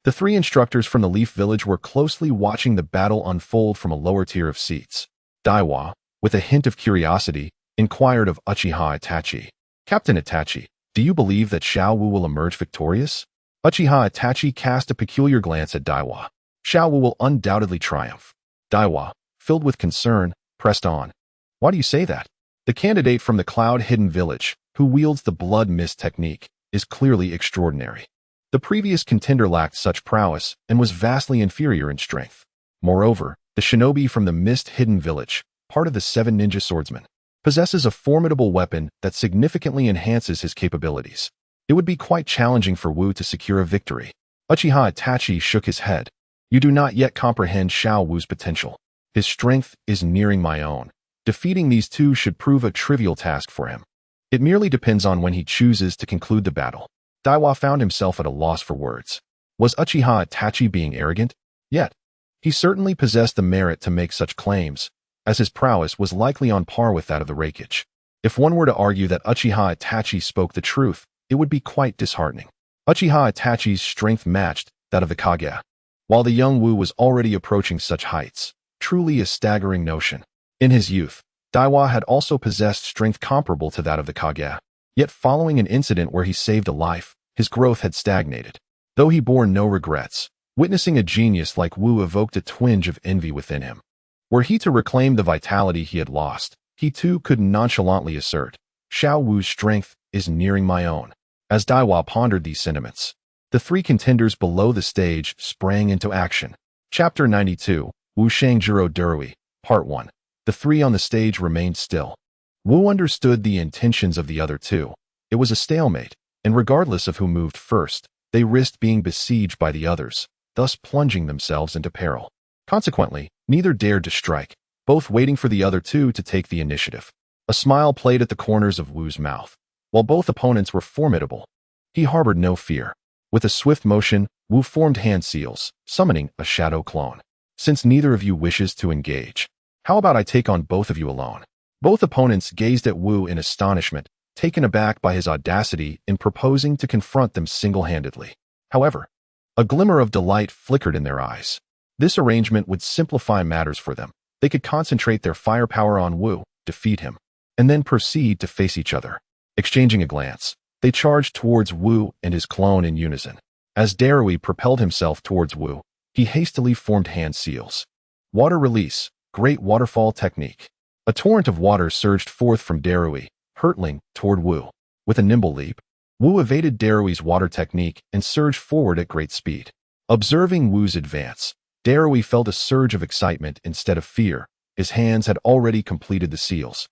the three instructors from the Leaf Village were closely watching the battle unfold from a lower tier of seats. Daiwa, with a hint of curiosity, inquired of Uchiha Itachi. Captain Itachi, do you believe that Xiao Wu will emerge victorious? Uchiha Itachi cast a peculiar glance at Daiwa. Xiao Wu will undoubtedly triumph. Daiwa, filled with concern, pressed on. Why do you say that? The candidate from the Cloud Hidden Village, who wields the Blood Mist technique, is clearly extraordinary. The previous contender lacked such prowess and was vastly inferior in strength. Moreover, the shinobi from the Mist Hidden Village, part of the 7 ninja swordsmen, possesses a formidable weapon that significantly enhances his capabilities. It would be quite challenging for Wu to secure a victory. Uchiha Itachi shook his head. You do not yet comprehend Xiao Wu's potential. His strength is nearing my own. Defeating these two should prove a trivial task for him. It merely depends on when he chooses to conclude the battle. Daiwa found himself at a loss for words. Was Uchiha Itachi being arrogant? Yet, he certainly possessed the merit to make such claims, as his prowess was likely on par with that of the Raikage. If one were to argue that Uchiha Itachi spoke the truth, it would be quite disheartening. Uchiha Itachi's strength matched that of the Kage, while the young Wu was already approaching such heights. Truly a staggering notion. In his youth, Daiwa had also possessed strength comparable to that of the Kage. Yet following an incident where he saved a life, his growth had stagnated. Though he bore no regrets, witnessing a genius like Wu evoked a twinge of envy within him. Were he to reclaim the vitality he had lost, he too could nonchalantly assert, Xiao Wu's strength is nearing my own. As Daiwa pondered these sentiments, the three contenders below the stage sprang into action. Chapter 92, Wu Shangjuro Darui, Part 1. The three on the stage remained still. Wu understood the intentions of the other two. It was a stalemate, and regardless of who moved first, they risked being besieged by the others, thus plunging themselves into peril. Consequently, neither dared to strike, both waiting for the other two to take the initiative. A smile played at the corners of Wu's mouth. While both opponents were formidable, he harbored no fear. With a swift motion, Wu formed hand seals, summoning a shadow clone. Since neither of you wishes to engage, how about I take on both of you alone? Both opponents gazed at Wu in astonishment, taken aback by his audacity in proposing to confront them single-handedly. However, a glimmer of delight flickered in their eyes. This arrangement would simplify matters for them. They could concentrate their firepower on Wu, defeat him, and then proceed to face each other. Exchanging a glance, they charged towards Wu and his clone in unison. As Darui propelled himself towards Wu, he hastily formed hand seals. Water release, great waterfall technique. A torrent of water surged forth from Darui, hurtling toward Wu. With a nimble leap, Wu evaded Darui's water technique and surged forward at great speed. Observing Wu's advance, Darui felt a surge of excitement instead of fear. His hands had already completed the seals,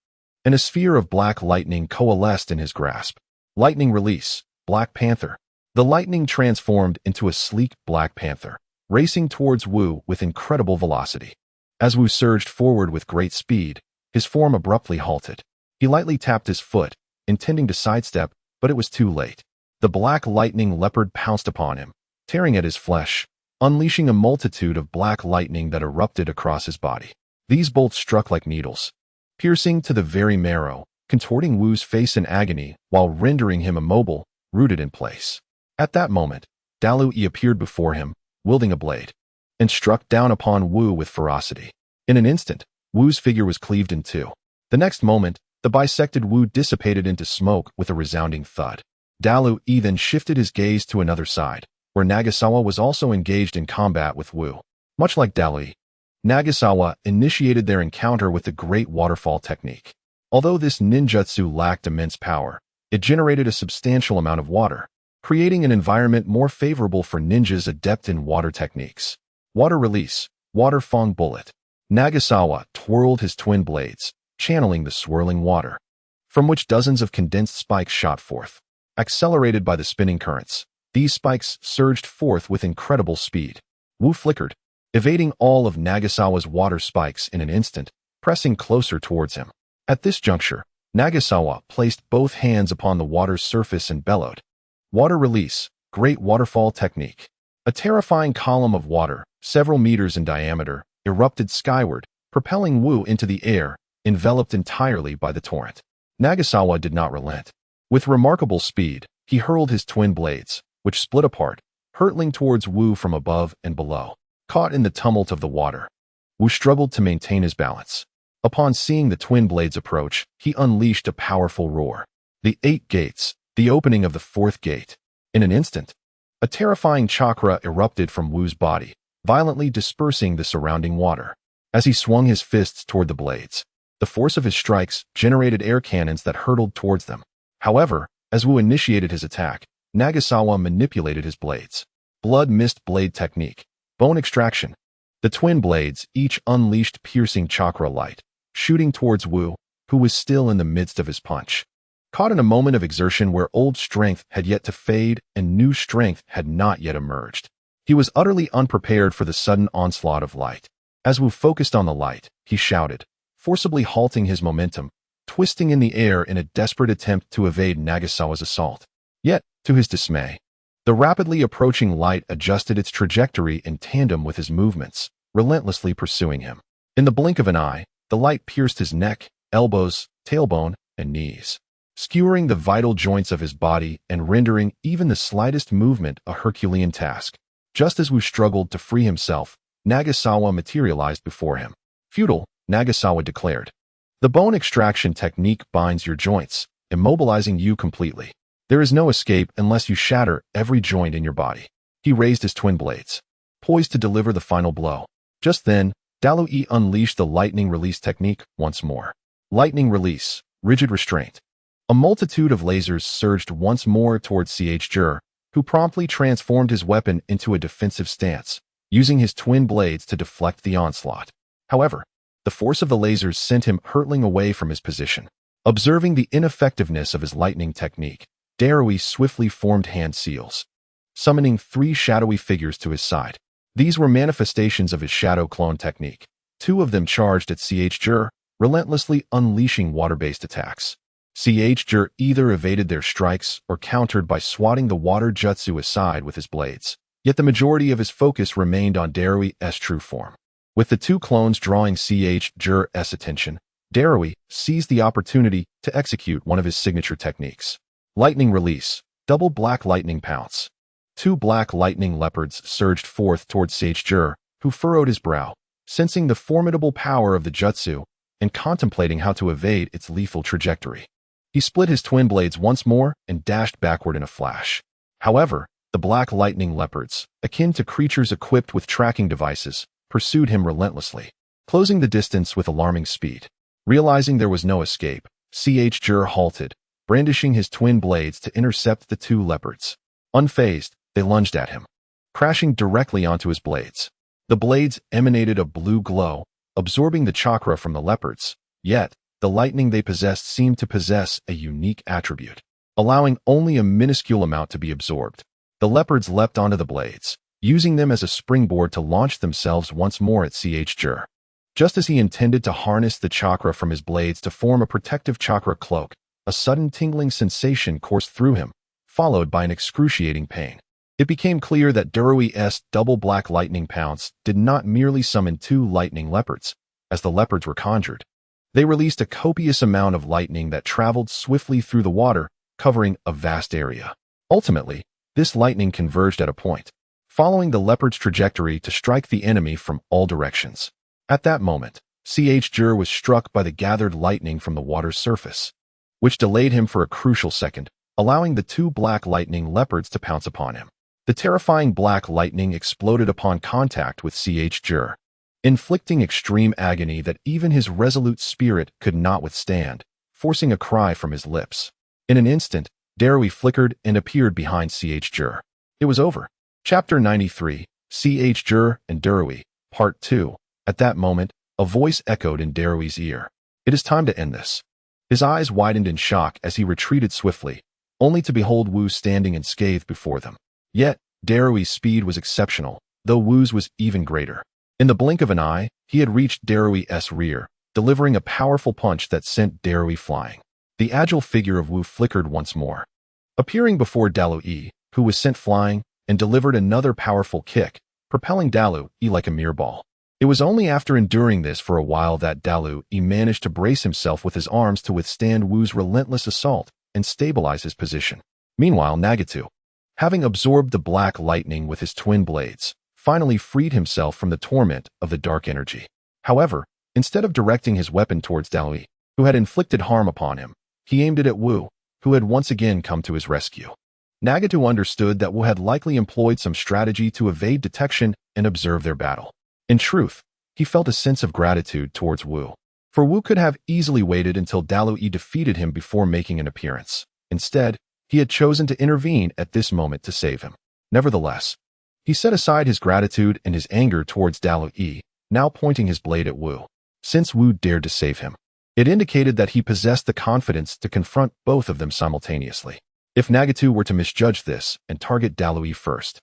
and a sphere of black lightning coalesced in his grasp. Lightning release, Black Panther. The lightning transformed into a sleek Black Panther, racing towards Wu with incredible velocity. As Wu surged forward with great speed, his form abruptly halted. He lightly tapped his foot, intending to sidestep, but it was too late. The black lightning leopard pounced upon him, tearing at his flesh, unleashing a multitude of black lightning that erupted across his body. These bolts struck like needles, piercing to the very marrow, contorting Wu's face in agony while rendering him immobile, rooted in place. At that moment, Dalui appeared before him, wielding a blade, and struck down upon Wu with ferocity. In an instant, Wu's figure was cleaved in two. The next moment, the bisected Wu dissipated into smoke with a resounding thud. Dalui then shifted his gaze to another side, where Nagasawa was also engaged in combat with Wu. Much like Dalui, Nagasawa initiated their encounter with the Great Waterfall technique. Although this ninjutsu lacked immense power, it generated a substantial amount of water, creating an environment more favorable for ninjas adept in water techniques. Water release, water fong bullet. Nagasawa twirled his twin blades, channeling the swirling water, from which dozens of condensed spikes shot forth. Accelerated by the spinning currents, these spikes surged forth with incredible speed. Wu flickered, evading all of Nagasawa's water spikes in an instant, pressing closer towards him. At this juncture, Nagasawa placed both hands upon the water's surface and bellowed. Water release, great waterfall technique. A terrifying column of water, several meters in diameter, erupted skyward, propelling Wu into the air, enveloped entirely by the torrent. Nagasawa did not relent. With remarkable speed, he hurled his twin blades, which split apart, hurtling towards Wu from above and below. Caught in the tumult of the water, Wu struggled to maintain his balance. Upon seeing the twin blades approach, he unleashed a powerful roar. The 8 gates, the opening of the 4th gate. In an instant, a terrifying chakra erupted from Wu's body, violently dispersing the surrounding water. As he swung his fists toward the blades, the force of his strikes generated air cannons that hurtled towards them. However, as Wu initiated his attack, Nagasawa manipulated his blades. Blood mist blade technique. Bone extraction. The twin blades each unleashed piercing chakra light, shooting towards Wu, who was still in the midst of his punch. Caught in a moment of exertion where old strength had yet to fade and new strength had not yet emerged, he was utterly unprepared for the sudden onslaught of light. As Wu focused on the light, he shouted, forcibly halting his momentum, twisting in the air in a desperate attempt to evade Nagasawa's assault. Yet, to his dismay, the rapidly approaching light adjusted its trajectory in tandem with his movements, relentlessly pursuing him. In the blink of an eye, the light pierced his neck, elbows, tailbone, and knees, skewering the vital joints of his body and rendering even the slightest movement a Herculean task. Just as Wu struggled to free himself, Nagasawa materialized before him. Futile, Nagasawa declared. The bone extraction technique binds your joints, immobilizing you completely. There is no escape unless you shatter every joint in your body. He raised his twin blades, poised to deliver the final blow. Just then, Dalu-E unleashed the lightning release technique once more. Lightning release, rigid restraint. A multitude of lasers surged once more towards Jur, who promptly transformed his weapon into a defensive stance, using his twin blades to deflect the onslaught. However, the force of the lasers sent him hurtling away from his position. Observing the ineffectiveness of his lightning technique, Daru swiftly formed hand seals, summoning 3 shadowy figures to his side. These were manifestations of his shadow clone technique. 2 of them charged at Jur, relentlessly unleashing water-based attacks. Jur either evaded their strikes or countered by swatting the water jutsu aside with his blades. Yet the majority of his focus remained on Daru's true form. With the 2 clones drawing Jur's attention, Daru seized the opportunity to execute one of his signature techniques. Lightning release, double black lightning pounce. 2 black lightning leopards surged forth towards Jur, who furrowed his brow, sensing the formidable power of the jutsu and contemplating how to evade its lethal trajectory. He split his twin blades once more and dashed backward in a flash. However, the black lightning leopards, akin to creatures equipped with tracking devices, pursued him relentlessly, closing the distance with alarming speed. Realizing there was no escape, Jur halted, brandishing his twin blades to intercept the 2 leopards. Unfazed, they lunged at him, crashing directly onto his blades. The blades emanated a blue glow, absorbing the chakra from the leopards, yet the lightning they possessed seemed to possess a unique attribute, allowing only a minuscule amount to be absorbed. The leopards leapt onto the blades, using them as a springboard to launch themselves once more at Jur. Just as he intended to harness the chakra from his blades to form a protective chakra cloak, a sudden tingling sensation coursed through him, followed by an excruciating pain. It became clear that Daru's double black lightning pounce did not merely summon 2 lightning leopards. As the leopards were conjured, they released a copious amount of lightning that traveled swiftly through the water, covering a vast area. Ultimately, this lightning converged at a point, following the leopard's trajectory to strike the enemy from all directions. At that moment, Jur was struck by the gathered lightning from the water's surface, which delayed him for a crucial second, allowing the 2 black lightning leopards to pounce upon him. The terrifying black lightning exploded upon contact with Jur, inflicting extreme agony that even his resolute spirit could not withstand, forcing a cry from his lips. In an instant, Darui flickered and appeared behind Jur. It was over. Chapter 93, Jur and Darui, Part 2. At that moment, a voice echoed in Darui's ear. It is time to end this. His eyes widened in shock as he retreated swiftly, only to behold Wu standing unscathed before them. Yet, Darui's speed was exceptional, though Wu's was even greater. In the blink of an eye, he had reached Darui's rear, delivering a powerful punch that sent Darui flying. The agile figure of Wu flickered once more, appearing before Darui, who was sent flying, and delivered another powerful kick, propelling Darui like a mere ball. It was only after enduring this for a while that Darui managed to brace himself with his arms to withstand Wu's relentless assault and stabilize his position. Meanwhile, Nagato, having absorbed the black lightning with his twin blades, finally freed himself from the torment of the dark energy. However, instead of directing his weapon towards Darui, who had inflicted harm upon him, he aimed it at Wu, who had once again come to his rescue. Nagato understood that Wu had likely employed some strategy to evade detection and observe their battle. In truth, he felt a sense of gratitude towards Wu, for Wu could have easily waited until Darui defeated him before making an appearance. Instead, he had chosen to intervene at this moment to save him. Nevertheless, he set aside his gratitude and his anger towards Darui, now pointing his blade at Wu. Since Wu dared to save him, it indicated that he possessed the confidence to confront both of them simultaneously. If Nagato were to misjudge this and target Darui first,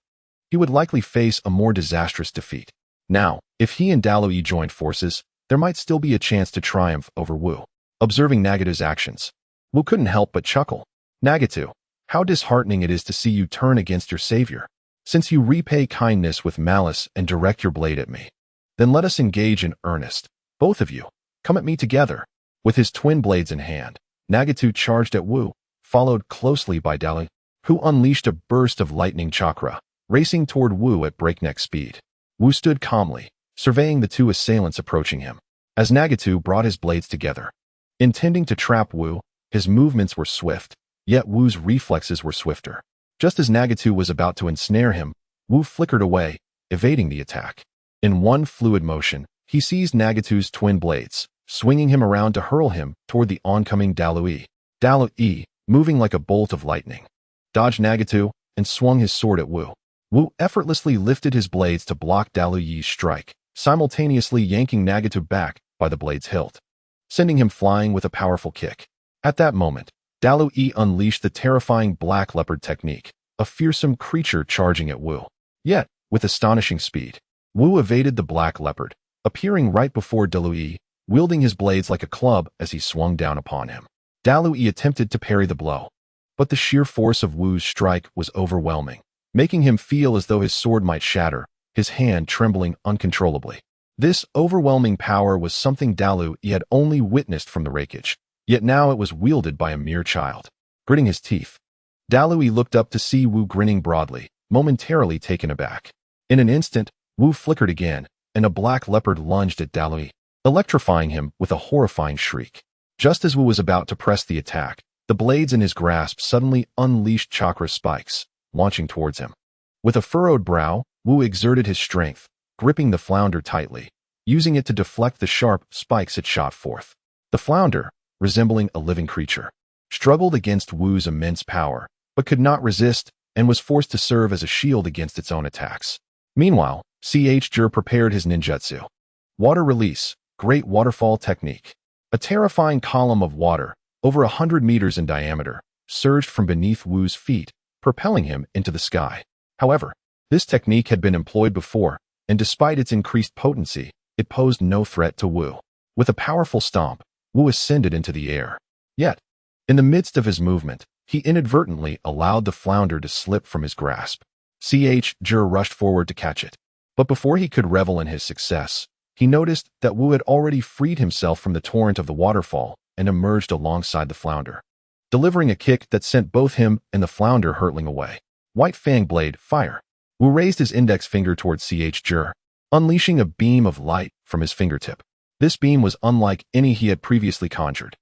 he would likely face a more disastrous defeat. Now, if he and Darui joined forces, there might still be a chance to triumph over Wu. Observing Nagato's actions, Wu couldn't help but chuckle. Nagato, how disheartening it is to see you turn against your savior. Since you repay kindness with malice and direct your blade at me, then let us engage in earnest. Both of you, come at me together. With his twin blades in hand, Nagato charged at Wu, followed closely by Darui, who unleashed a burst of lightning chakra, racing toward Wu at breakneck speed. Wu stood calmly, surveying the two assailants approaching him, as Nagato brought his blades together. Intending to trap Wu, his movements were swift, yet Wu's reflexes were swifter. Just as Nagato was about to ensnare him, Wu flickered away, evading the attack. In one fluid motion, he seized Nagato's twin blades, swinging him around to hurl him toward the oncoming Darui. Darui, moving like a bolt of lightning, dodged Nagato and swung his sword at Wu. Wu effortlessly lifted his blades to block Daluyi's strike, simultaneously yanking Nagato back by the blade's hilt, sending him flying with a powerful kick. At that moment, Darui unleashed the terrifying black leopard technique, a fearsome creature charging at Wu. Yet, with astonishing speed, Wu evaded the black leopard, appearing right before Darui, wielding his blades like a club as he swung down upon him. Darui attempted to parry the blow, but the sheer force of Wu's strike was overwhelming, making him feel as though his sword might shatter, his hand trembling uncontrollably. This overwhelming power was something Darui had only witnessed from the wreckage, yet now it was wielded by a mere child. Gritting his teeth, Darui looked up to see Wu grinning broadly, momentarily taken aback. In an instant, Wu flickered again, and a black leopard lunged at Darui, electrifying him with a horrifying shriek. Just as Wu was about to press the attack, the blades in his grasp suddenly unleashed chakra spikes, launching towards him. With a furrowed brow, Wu exerted his strength, gripping the flounder tightly, using it to deflect the sharp spikes it shot forth. The flounder, resembling a living creature, struggled against Wu's immense power, but could not resist and was forced to serve as a shield against its own attacks. Meanwhile, Jur prepared his ninjutsu. Water release, great waterfall technique. A terrifying column of water, over 100 meters in diameter, surged from beneath Wu's feet, propelling him into the sky. However, this technique had been employed before, and despite its increased potency, it posed no threat to Wu. With a powerful stomp, Wu ascended into the air. Yet, in the midst of his movement, he inadvertently allowed the flounder to slip from his grasp. Jur rushed forward to catch it. But before he could revel in his success, he noticed that Wu had already freed himself from the torrent of the waterfall and emerged alongside the flounder, delivering a kick that sent both him and the flounder hurtling away. White Fang Blade, fire. Wu raised his index finger towards Jur, unleashing a beam of light from his fingertip. This beam was unlike any he had previously conjured.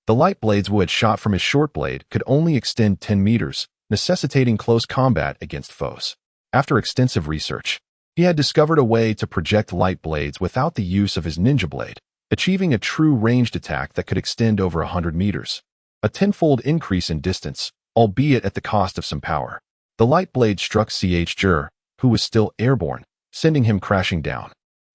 The light blades Wu had shot from his short blade could only extend 10 meters, necessitating close combat against foes. After extensive research, he had discovered a way to project light blades without the use of his ninja blade, achieving a true ranged attack that could extend over 100 meters. A tenfold increase in distance, albeit at the cost of some power. The light blade struck Jur, who was still airborne, sending him crashing down.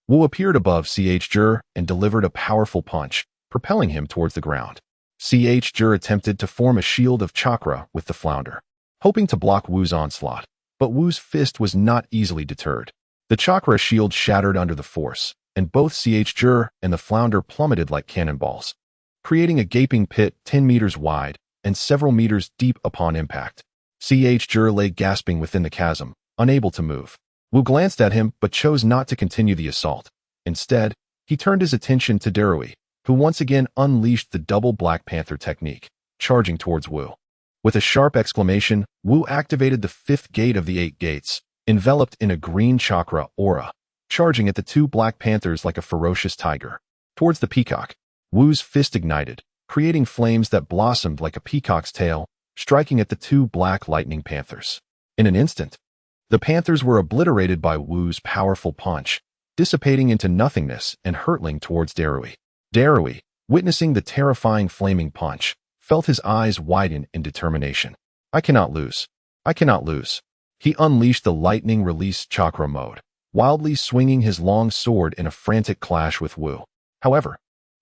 Wu appeared above Jur and delivered a powerful punch, propelling him towards the ground. Jur attempted to form a shield of chakra with the flounder, hoping to block Wu's onslaught, but Wu's fist was not easily deterred. The chakra shield shattered under the force, and both Jur and the flounder plummeted like cannonballs, creating a gaping pit 10 meters wide and several meters deep upon impact. Jur lay gasping within the chasm, unable to move. Wu glanced at him but chose not to continue the assault. Instead, he turned his attention to Darui, who once again unleashed the double Black Panther technique, charging towards Wu. With a sharp exclamation, Wu activated the 5th gate of the 8 gates, enveloped in a green chakra aura, charging at the 2 Black Panthers like a ferocious tiger. Towards the peacock, Wu's fist ignited, creating flames that blossomed like a peacock's tail, striking at the 2 Black Lightning Panthers. In an instant, the Panthers were obliterated by Wu's powerful punch, dissipating into nothingness and hurtling towards Darui. Darui, witnessing the terrifying flaming punch, felt his eyes widen in determination. I cannot lose. I cannot lose. He unleashed the lightning release chakra mode, wildly swinging his long sword in a frantic clash with Wu. However,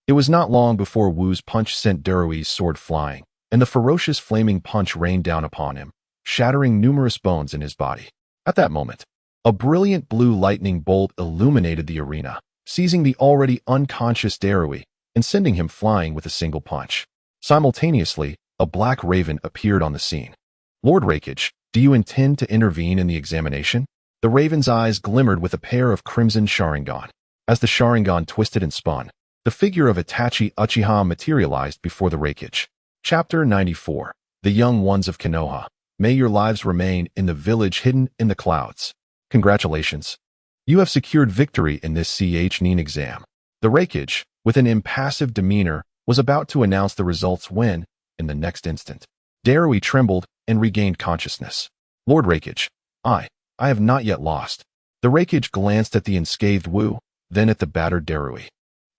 it was not long before Wu's punch sent Darui's sword flying, and the ferocious flaming punch rained down upon him, shattering numerous bones in his body. At that moment, a brilliant blue lightning bolt illuminated the arena, seizing the already unconscious Darui and sending him flying with a single punch. Simultaneously, a black raven appeared on the scene. Lord Raikage, do you intend to intervene in the examination? The raven's eyes glimmered with a pair of crimson Sharingan. As the Sharingan twisted and spun, the figure of Itachi Uchiha materialized before the Raikage. Chapter 94. The Young Ones of Konoha. May your lives remain in the village hidden in the clouds. Congratulations. You have secured victory in this chunin exam. The Raikage, with an impassive demeanor, was about to announce the results when, in the next instant, Darui trembled and regained consciousness. Lord Raikage, I have not yet lost. The Raikage glanced at the unscathed Wu, then at the battered Darui,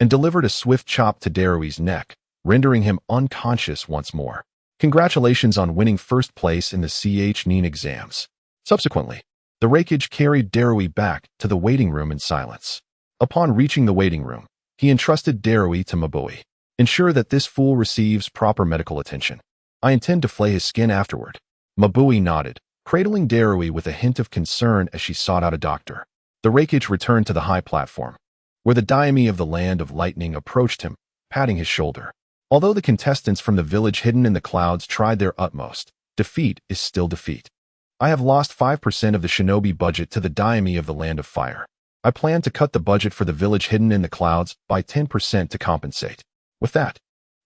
and delivered a swift chop to Darui's neck, rendering him unconscious once more. Congratulations on winning first place in the chunin exams. Subsequently, the Raikage carried Darui back to the waiting room in silence. Upon reaching the waiting room, he entrusted Darui to Mabui. Ensure that this fool receives proper medical attention. I intend to flay his skin afterward. Mabui nodded, cradling Darui with a hint of concern as she sought out a doctor. The Raikage returned to the high platform, where the daimyo of the Land of Lightning approached him, patting his shoulder. Although the contestants from the village hidden in the clouds tried their utmost, defeat is still defeat. I have lost 5% of the shinobi budget to the daimyo of the Land of Fire. I plan to cut the budget for the village hidden in the clouds by 10% to compensate. With that,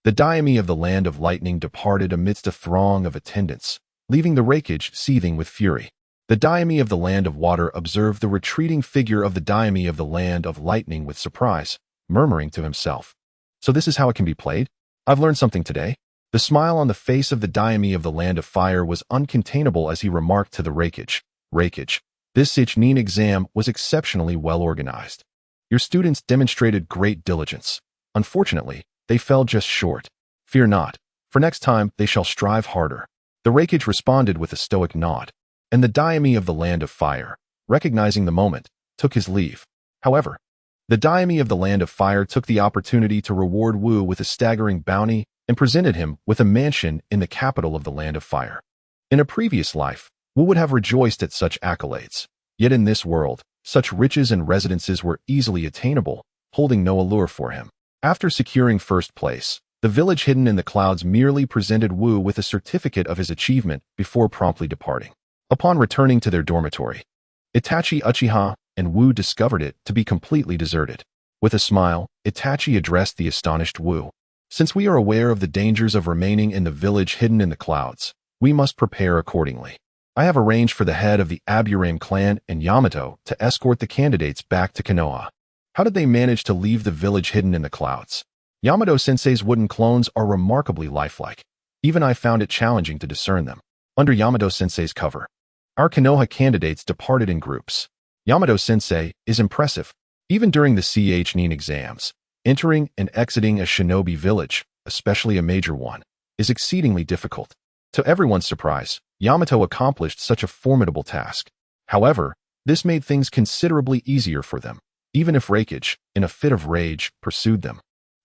the daimyo of the Land of Lightning departed amidst a throng of attendants, leaving the Raikage seething with fury. The daimyo of the Land of Water observed the retreating figure of the daimyo of the Land of Lightning with surprise, murmuring to himself, "So this is how it can be played? I've learned something today." The smile on the face of the daimyo of the Land of Fire was uncontainable as he remarked to the Raikage, "Raikage, this chunin exam was exceptionally well organized. Your students demonstrated great diligence. Unfortunately, they fell just short. Fear not, for next time they shall strive harder." The Raikage responded with a stoic nod, and the daimyo of the Land of Fire, recognizing the moment, took his leave. However, the daimyo of the Land of Fire took the opportunity to reward Wu with a staggering bounty and presented him with a mansion in the capital of the Land of Fire. In a previous life, Wu would have rejoiced at such accolades. Yet in this world, such riches and residences were easily attainable, holding no allure for him. After securing first place, the village hidden in the clouds merely presented Wu with a certificate of his achievement before promptly departing. Upon returning to their dormitory, Itachi Uchiha and Wu discovered it to be completely deserted. With a smile, Itachi addressed the astonished Wu. "Since we are aware of the dangers of remaining in the village hidden in the clouds, we must prepare accordingly. I have arranged for the head of the Aburame clan and Yamato to escort the candidates back to Konoha." How did they manage to leave the village hidden in the clouds? Yamato-sensei's wooden clones are remarkably lifelike. Even I found it challenging to discern them. Under Yamato-sensei's cover, our Konoha candidates departed in groups. Yamato-sensei is impressive. Even during the chunin exams, entering and exiting a shinobi village, especially a major one, is exceedingly difficult. To everyone's surprise, Yamato accomplished such a formidable task. However, this made things considerably easier for them. Even if Raikage, in a fit of rage, pursued them,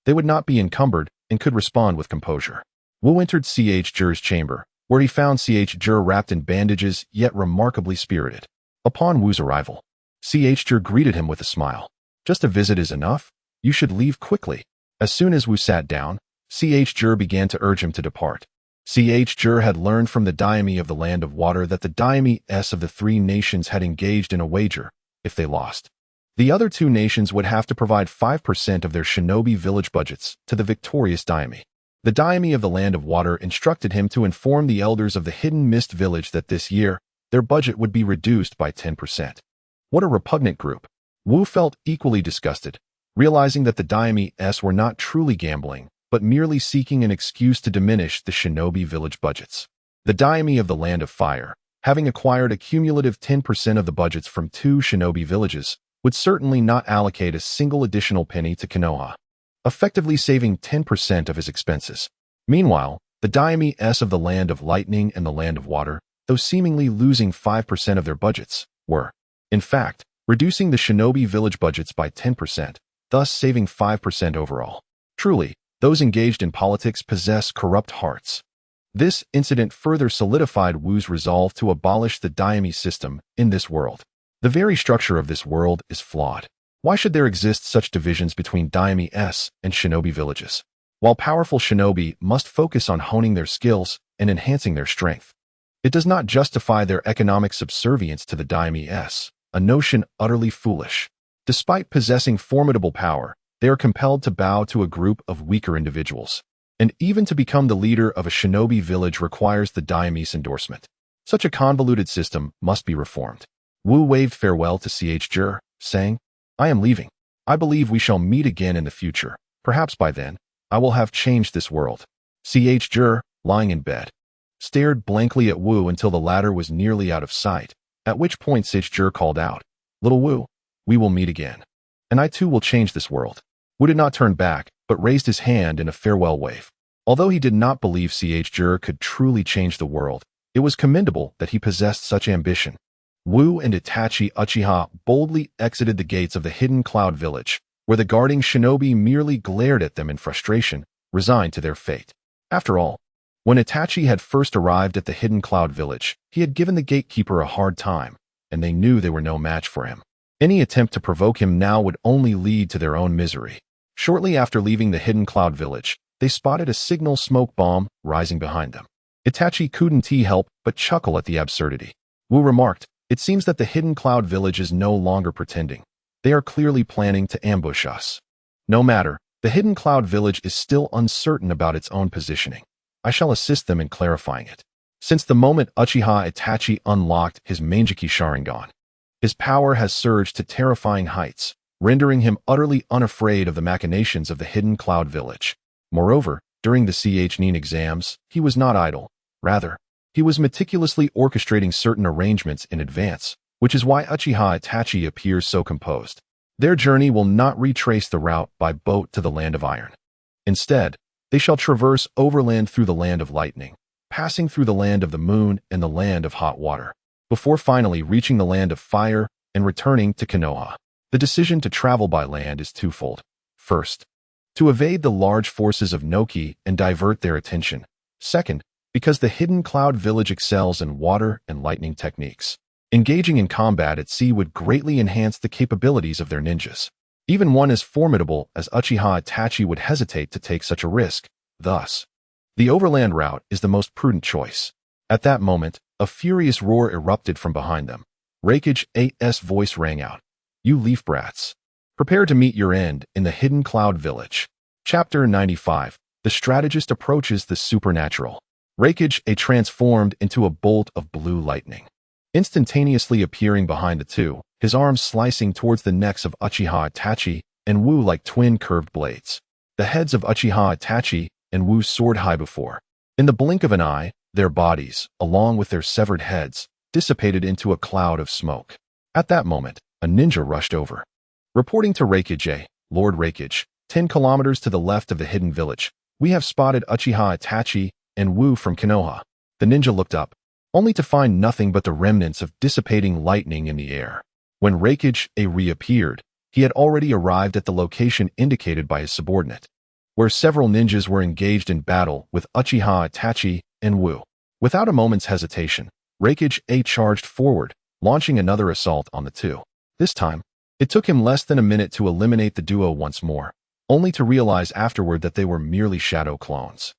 they would not be encumbered and could respond with composure. Wu entered Chur's chamber, where he found Chur wrapped in bandages yet remarkably spirited. Upon Wu's arrival, Chur greeted him with a smile. "Just a visit is enough? You should leave quickly." As soon as Wu sat down, Chur began to urge him to depart. Chur had learned from the daime of the Land of Water that the daime-s of the three nations had engaged in a wager. If they lost, the other two nations would have to provide 5% of their shinobi village budgets to the victorious daime. The daime of the Land of Water instructed him to inform the elders of the Hidden Mist village that this year, their budget would be reduced by 10%. What a repugnant group. Wu felt equally disgusted, realizing that the daime-s were not truly gambling, but merely seeking an excuse to diminish the shinobi village budgets. The daime of the Land of Fire, having acquired a cumulative 10% of the budgets from two shinobi villages, would certainly not allocate a single additional penny to Konoha, effectively saving 10% of his expenses. Meanwhile, the daime-s of the Land of Lightning and the Land of Water, though seemingly losing 5% of their budgets, were, in fact, reducing the shinobi village budgets by 10%, thus saving 5% overall. Truly, those engaged in politics possess corrupt hearts. This incident further solidified Wu's resolve to abolish the daime system in this world. The very structure of this world is flawed. Why should there exist such divisions between daime-s and shinobi villages? While powerful shinobi must focus on honing their skills and enhancing their strength, it does not justify their economic subservience to the daime-s, a notion utterly foolish. Despite possessing formidable power, they are compelled to bow to a group of weaker individuals. And even to become the leader of a shinobi village requires the daime's endorsement. Such a convoluted system must be reformed. Wu waved farewell to Chur, saying, "I am leaving. I believe we shall meet again in the future. Perhaps by then, I will have changed this world." Chur, lying in bed, stared blankly at Wu until the latter was nearly out of sight, at which point Chur called out, "Little Wu, we will meet again. And I too will change this world." Wu did not turn back, but raised his hand in a farewell wave. Although he did not believe Chur could truly change the world, it was commendable that he possessed such ambition. Wu and Itachi Uchiha boldly exited the gates of the Hidden Cloud Village, where the guarding shinobi merely glared at them in frustration, resigned to their fate. After all, when Itachi had first arrived at the Hidden Cloud Village, he had given the gatekeeper a hard time, and they knew they were no match for him. Any attempt to provoke him now would only lead to their own misery. Shortly after leaving the Hidden Cloud Village, they spotted a signal smoke bomb rising behind them. Itachi couldn't help but chuckle at the absurdity. Wu remarked, "It seems that the Hidden Cloud Village is no longer pretending. They are clearly planning to ambush us." No matter, the Hidden Cloud Village is still uncertain about its own positioning. I shall assist them in clarifying it. Since the moment Uchiha Itachi unlocked his Manjiki Sharingan, his power has surged to terrifying heights, rendering him utterly unafraid of the machinations of the Hidden Cloud Village. Moreover, during the Chunin exams, he was not idle. Rather, he was meticulously orchestrating certain arrangements in advance, which is why Uchiha Itachi appears so composed. Their journey will not retrace the route by boat to the Land of Iron. Instead, they shall traverse overland through the Land of Lightning, passing through the Land of the Moon and the Land of Hot Water, before finally reaching the Land of Fire and returning to Konoha. The decision to travel by land is twofold. First, to evade the large forces of Noki and divert their attention. Second, because the Hidden Cloud Village excels in water and lightning techniques. Engaging in combat at sea would greatly enhance the capabilities of their ninjas. Even one as formidable as Uchiha Itachi would hesitate to take such a risk. Thus, the overland route is the most prudent choice. At that moment, a furious roar erupted from behind them. Raikage's voice rang out. "You leaf brats. Prepare to meet your end in the Hidden Cloud Village." Chapter 95. The strategist approaches the supernatural. Raikage transformed into a bolt of blue lightning, instantaneously appearing behind the two, his arms slicing towards the necks of Uchiha Itachi and Wu like twin curved blades. The heads of Uchiha Itachi and Wu soared high before. In the blink of an eye, their bodies, along with their severed heads, dissipated into a cloud of smoke. At that moment, a ninja rushed over. Reporting to Raikage, "Lord Raikage, 10 kilometers to the left of the hidden village, we have spotted Uchiha Itachi and Wu from Konoha. The ninja looked up, only to find nothing but the remnants of dissipating lightning in the air. When Raikage reappeared, he had already arrived at the location indicated by his subordinate, where several ninjas were engaged in battle with Uchiha Itachi and Wu. Without a moment's hesitation, Raikage charged forward, launching another assault on the two. This time, it took him less than a minute to eliminate the duo once more, only to realize afterward that they were merely shadow clones.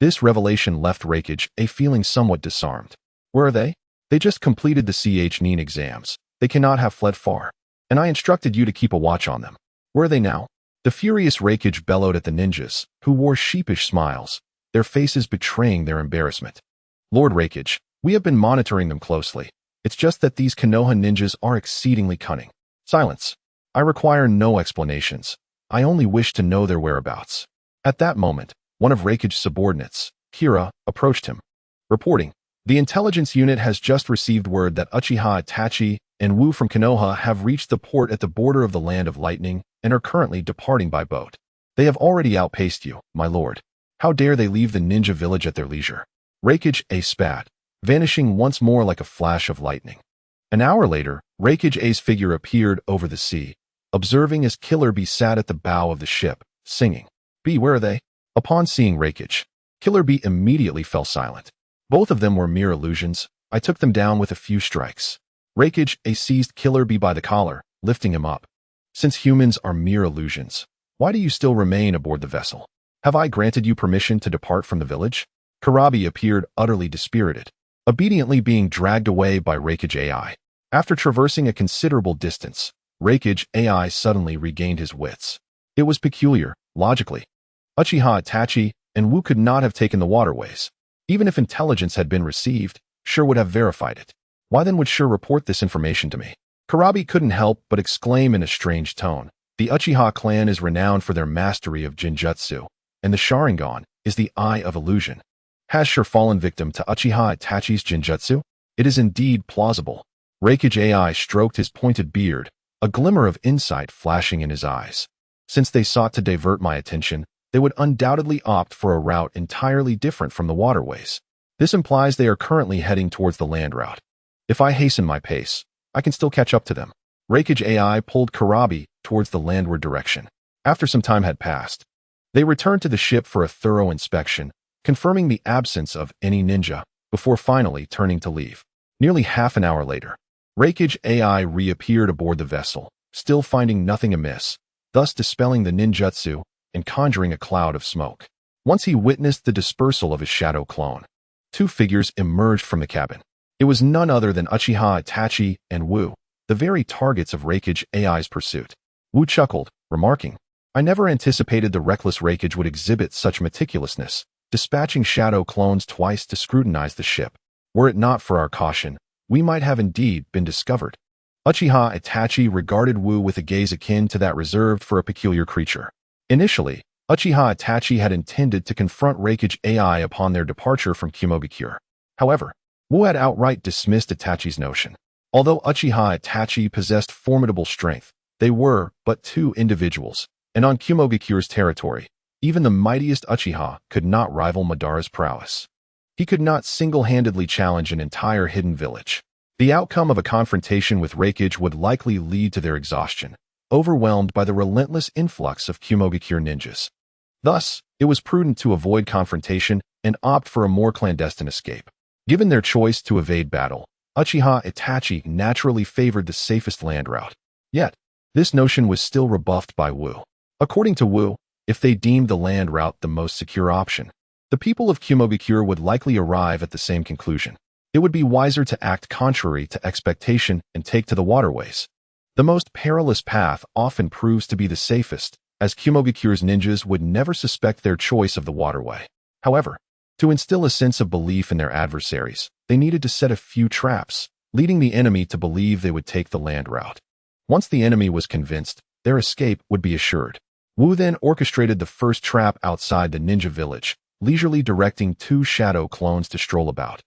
This revelation left Raikage feeling somewhat disarmed. Where are they? They just completed the chunin exams. They cannot have fled far. And I instructed you to keep a watch on them. Where are they now? The furious Raikage bellowed at the ninjas, who wore sheepish smiles, their faces betraying their embarrassment. Lord Raikage, we have been monitoring them closely. It's just that these Konoha ninjas are exceedingly cunning. Silence. I require no explanations. I only wish to know their whereabouts. At that moment, one of Raikage's subordinates, Kira, approached him, reporting, the intelligence unit has just received word that Uchiha Itachi and Wu from Konoha have reached the port at the border of the Land of Lightning and are currently departing by boat. They have already outpaced you, my lord. How dare they leave the ninja village at their leisure? Raikage spat, vanishing once more like a flash of lightning. An hour later, Raikage's figure appeared over the sea, observing as Killer Bee sat at the bow of the ship, singing. Bee, where are they? Upon seeing Raikage, Killer Bee immediately fell silent. Both of them were mere illusions. I took them down with a few strikes. Raikage seized Killer Bee by the collar, lifting him up. Since humans are mere illusions, why do you still remain aboard the vessel? Have I granted you permission to depart from the village? Karabi appeared utterly dispirited, obediently being dragged away by Raikage AI. After traversing a considerable distance, Raikage AI suddenly regained his wits. It was peculiar, logically. Uchiha Itachi and Wu could not have taken the waterways. Even if intelligence had been received, Sure would have verified it. Why then would Sure report this information to me? Karabi couldn't help but exclaim in a strange tone. The Uchiha clan is renowned for their mastery of Ninjutsu, and the Sharingan is the eye of illusion. Has Sure fallen victim to Uchiha Itachi's Ninjutsu? It is indeed plausible. Raikage AI stroked his pointed beard, a glimmer of insight flashing in his eyes. Since they sought to divert my attention, they would undoubtedly opt for a route entirely different from the waterways. This implies they are currently heading towards the land route. If I hasten my pace, I can still catch up to them. Raikage AI pulled Karabi towards the landward direction. After some time had passed, they returned to the ship for a thorough inspection, confirming the absence of any ninja, before finally turning to leave. Nearly half an hour later, Raikage AI reappeared aboard the vessel, still finding nothing amiss, thus dispelling the ninjutsu and conjuring a cloud of smoke. Once he witnessed the dispersal of his shadow clone, two figures emerged from the cabin. It was none other than Uchiha Itachi and Wu, the very targets of Raikage AI's pursuit. Wu chuckled, remarking, I never anticipated the reckless Raikage would exhibit such meticulousness, dispatching shadow clones twice to scrutinize the ship. Were it not for our caution, we might have indeed been discovered. Uchiha Itachi regarded Wu with a gaze akin to that reserved for a peculiar creature. Initially, Uchiha Itachi had intended to confront Raikage AI upon their departure from Kumogakure. However, Wu had outright dismissed Itachi's notion. Although Uchiha Itachi possessed formidable strength, they were but two individuals, and on Kumogakure's territory, even the mightiest Uchiha could not rival Madara's prowess. He could not single-handedly challenge an entire hidden village. The outcome of a confrontation with Raikage would likely lead to their exhaustion, overwhelmed by the relentless influx of Kumogakure ninjas. Thus, it was prudent to avoid confrontation and opt for a more clandestine escape. Given their choice to evade battle, Uchiha Itachi naturally favored the safest land route. Yet, this notion was still rebuffed by Wu. According to Wu, if they deemed the land route the most secure option, the people of Kumogakure would likely arrive at the same conclusion. It would be wiser to act contrary to expectation and take to the waterways. The most perilous path often proves to be the safest, as Kumogakure's ninjas would never suspect their choice of the waterway. However, to instill a sense of belief in their adversaries, they needed to set a few traps, leading the enemy to believe they would take the land route. Once the enemy was convinced, their escape would be assured. Wu then orchestrated the first trap outside the ninja village, leisurely directing two shadow clones to stroll about,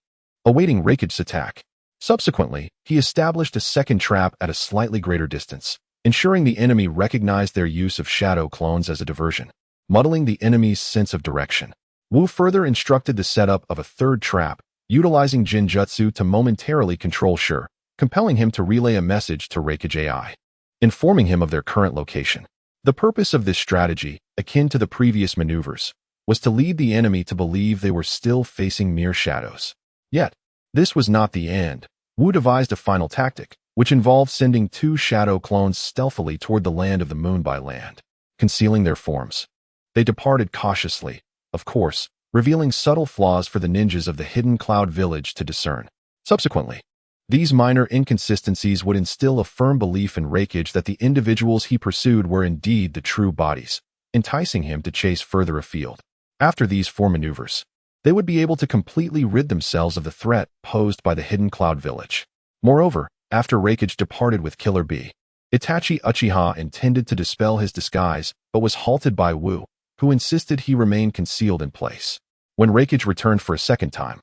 awaiting Raikage's attack. Subsequently, he established a second trap at a slightly greater distance, ensuring the enemy recognized their use of shadow clones as a diversion, muddling the enemy's sense of direction. Wu further instructed the setup of a third trap, utilizing Jinjutsu to momentarily control Sure, compelling him to relay a message to Reikage AI, informing him of their current location. The purpose of this strategy, akin to the previous maneuvers, was to lead the enemy to believe they were still facing mere shadows. Yet, this was not the end. Wu devised a final tactic, which involved sending 2 shadow clones stealthily toward the land of the moon by land, concealing their forms. They departed cautiously, of course, revealing subtle flaws for the ninjas of the hidden cloud village to discern. Subsequently, these minor inconsistencies would instill a firm belief in Reikage that the individuals he pursued were indeed the true bodies, enticing him to chase further afield. After these 4 maneuvers, they would be able to completely rid themselves of the threat posed by the hidden cloud village. Moreover, after Reikage departed with Killer Bee, Itachi Uchiha intended to dispel his disguise but was halted by Wu, who insisted he remain concealed in place. When Reikage returned for a second time,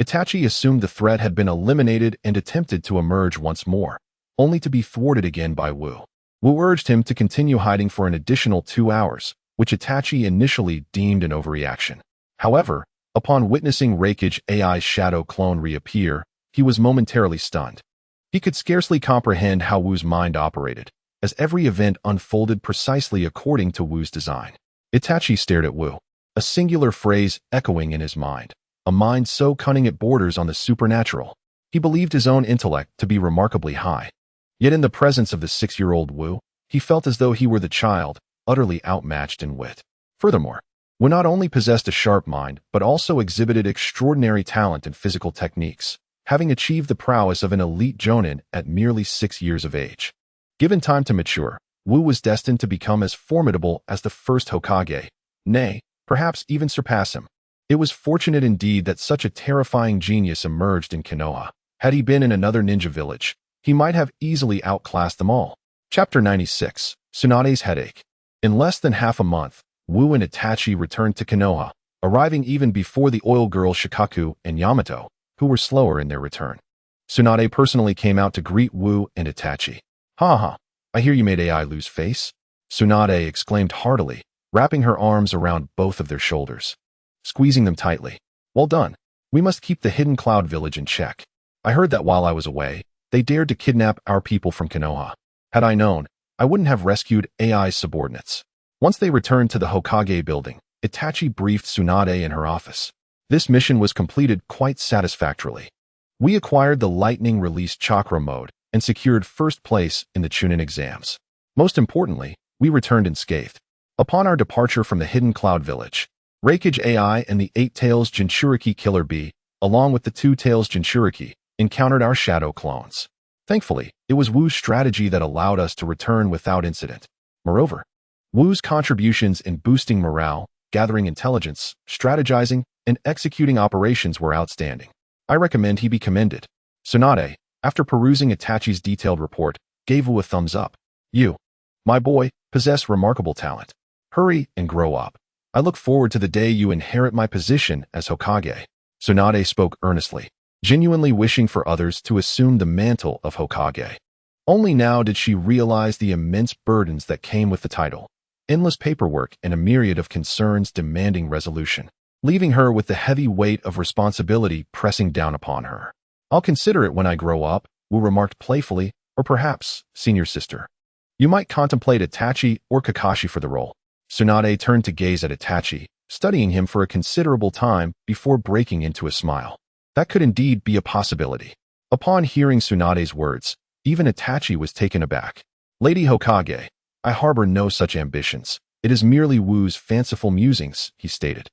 Itachi assumed the threat had been eliminated and attempted to emerge once more, only to be thwarted again by Wu. Wu urged him to continue hiding for an additional 2 hours, which Itachi initially deemed an overreaction. However, upon witnessing Reikage AI's shadow clone reappear, he was momentarily stunned. He could scarcely comprehend how Wu's mind operated, as every event unfolded precisely according to Wu's design. Itachi stared at Wu, a singular phrase echoing in his mind. A mind so cunning it borders on the supernatural. He believed his own intellect to be remarkably high. Yet in the presence of the 6-year-old Wu, he felt as though he were the child, utterly outmatched in wit. Furthermore, Wu not only possessed a sharp mind, but also exhibited extraordinary talent and physical techniques, having achieved the prowess of an elite jonin at merely 6 years of age. Given time to mature, Wu was destined to become as formidable as the first Hokage, nay, perhaps even surpass him. It was fortunate indeed that such a terrifying genius emerged in Konoha. Had he been in another ninja village, he might have easily outclassed them all. Chapter 96. Tsunade's Headache. In less than half a month, Wu and Itachi returned to Konoha, arriving even before the oil girls Shikaku and Yamato, who were slower in their return. Tsunade personally came out to greet Wu and Itachi. "Ha ha, I hear you made AI lose face," Tsunade exclaimed heartily, wrapping her arms around both of their shoulders, squeezing them tightly. "Well done. We must keep the hidden cloud village in check. I heard that while I was away, they dared to kidnap our people from Konoha. Had I known, I wouldn't have rescued AI's subordinates." Once they returned to the Hokage building, Itachi briefed Tsunade in her office. This mission was completed quite satisfactorily. We acquired the lightning release chakra mode and secured first place in the chunin exams. Most importantly, we returned unscathed. Upon our departure from the hidden cloud village, Reikage AI and the 8 Tails Jinchuriki Killer Bee, along with the 2 Tails Jinchuriki, encountered our shadow clones. Thankfully, it was Wu's strategy that allowed us to return without incident. Moreover, Wu's contributions in boosting morale, gathering intelligence, strategizing, and executing operations were outstanding. I recommend he be commended. Tsunade, after perusing Itachi's detailed report, gave Wu a thumbs up. "You, my boy, possess remarkable talent. Hurry and grow up. I look forward to the day you inherit my position as Hokage." Tsunade spoke earnestly, genuinely wishing for others to assume the mantle of Hokage. Only now did she realize the immense burdens that came with the title, endless paperwork and a myriad of concerns demanding resolution, leaving her with the heavy weight of responsibility pressing down upon her. "I'll consider it when I grow up," Wu remarked playfully, "or perhaps, senior sister, you might contemplate Itachi or Kakashi for the role." Tsunade turned to gaze at Itachi, studying him for a considerable time before breaking into a smile. That could indeed be a possibility. Upon hearing Tsunade's words, even Itachi was taken aback. "Lady Hokage, I harbor no such ambitions. It is merely Wu's fanciful musings," he stated.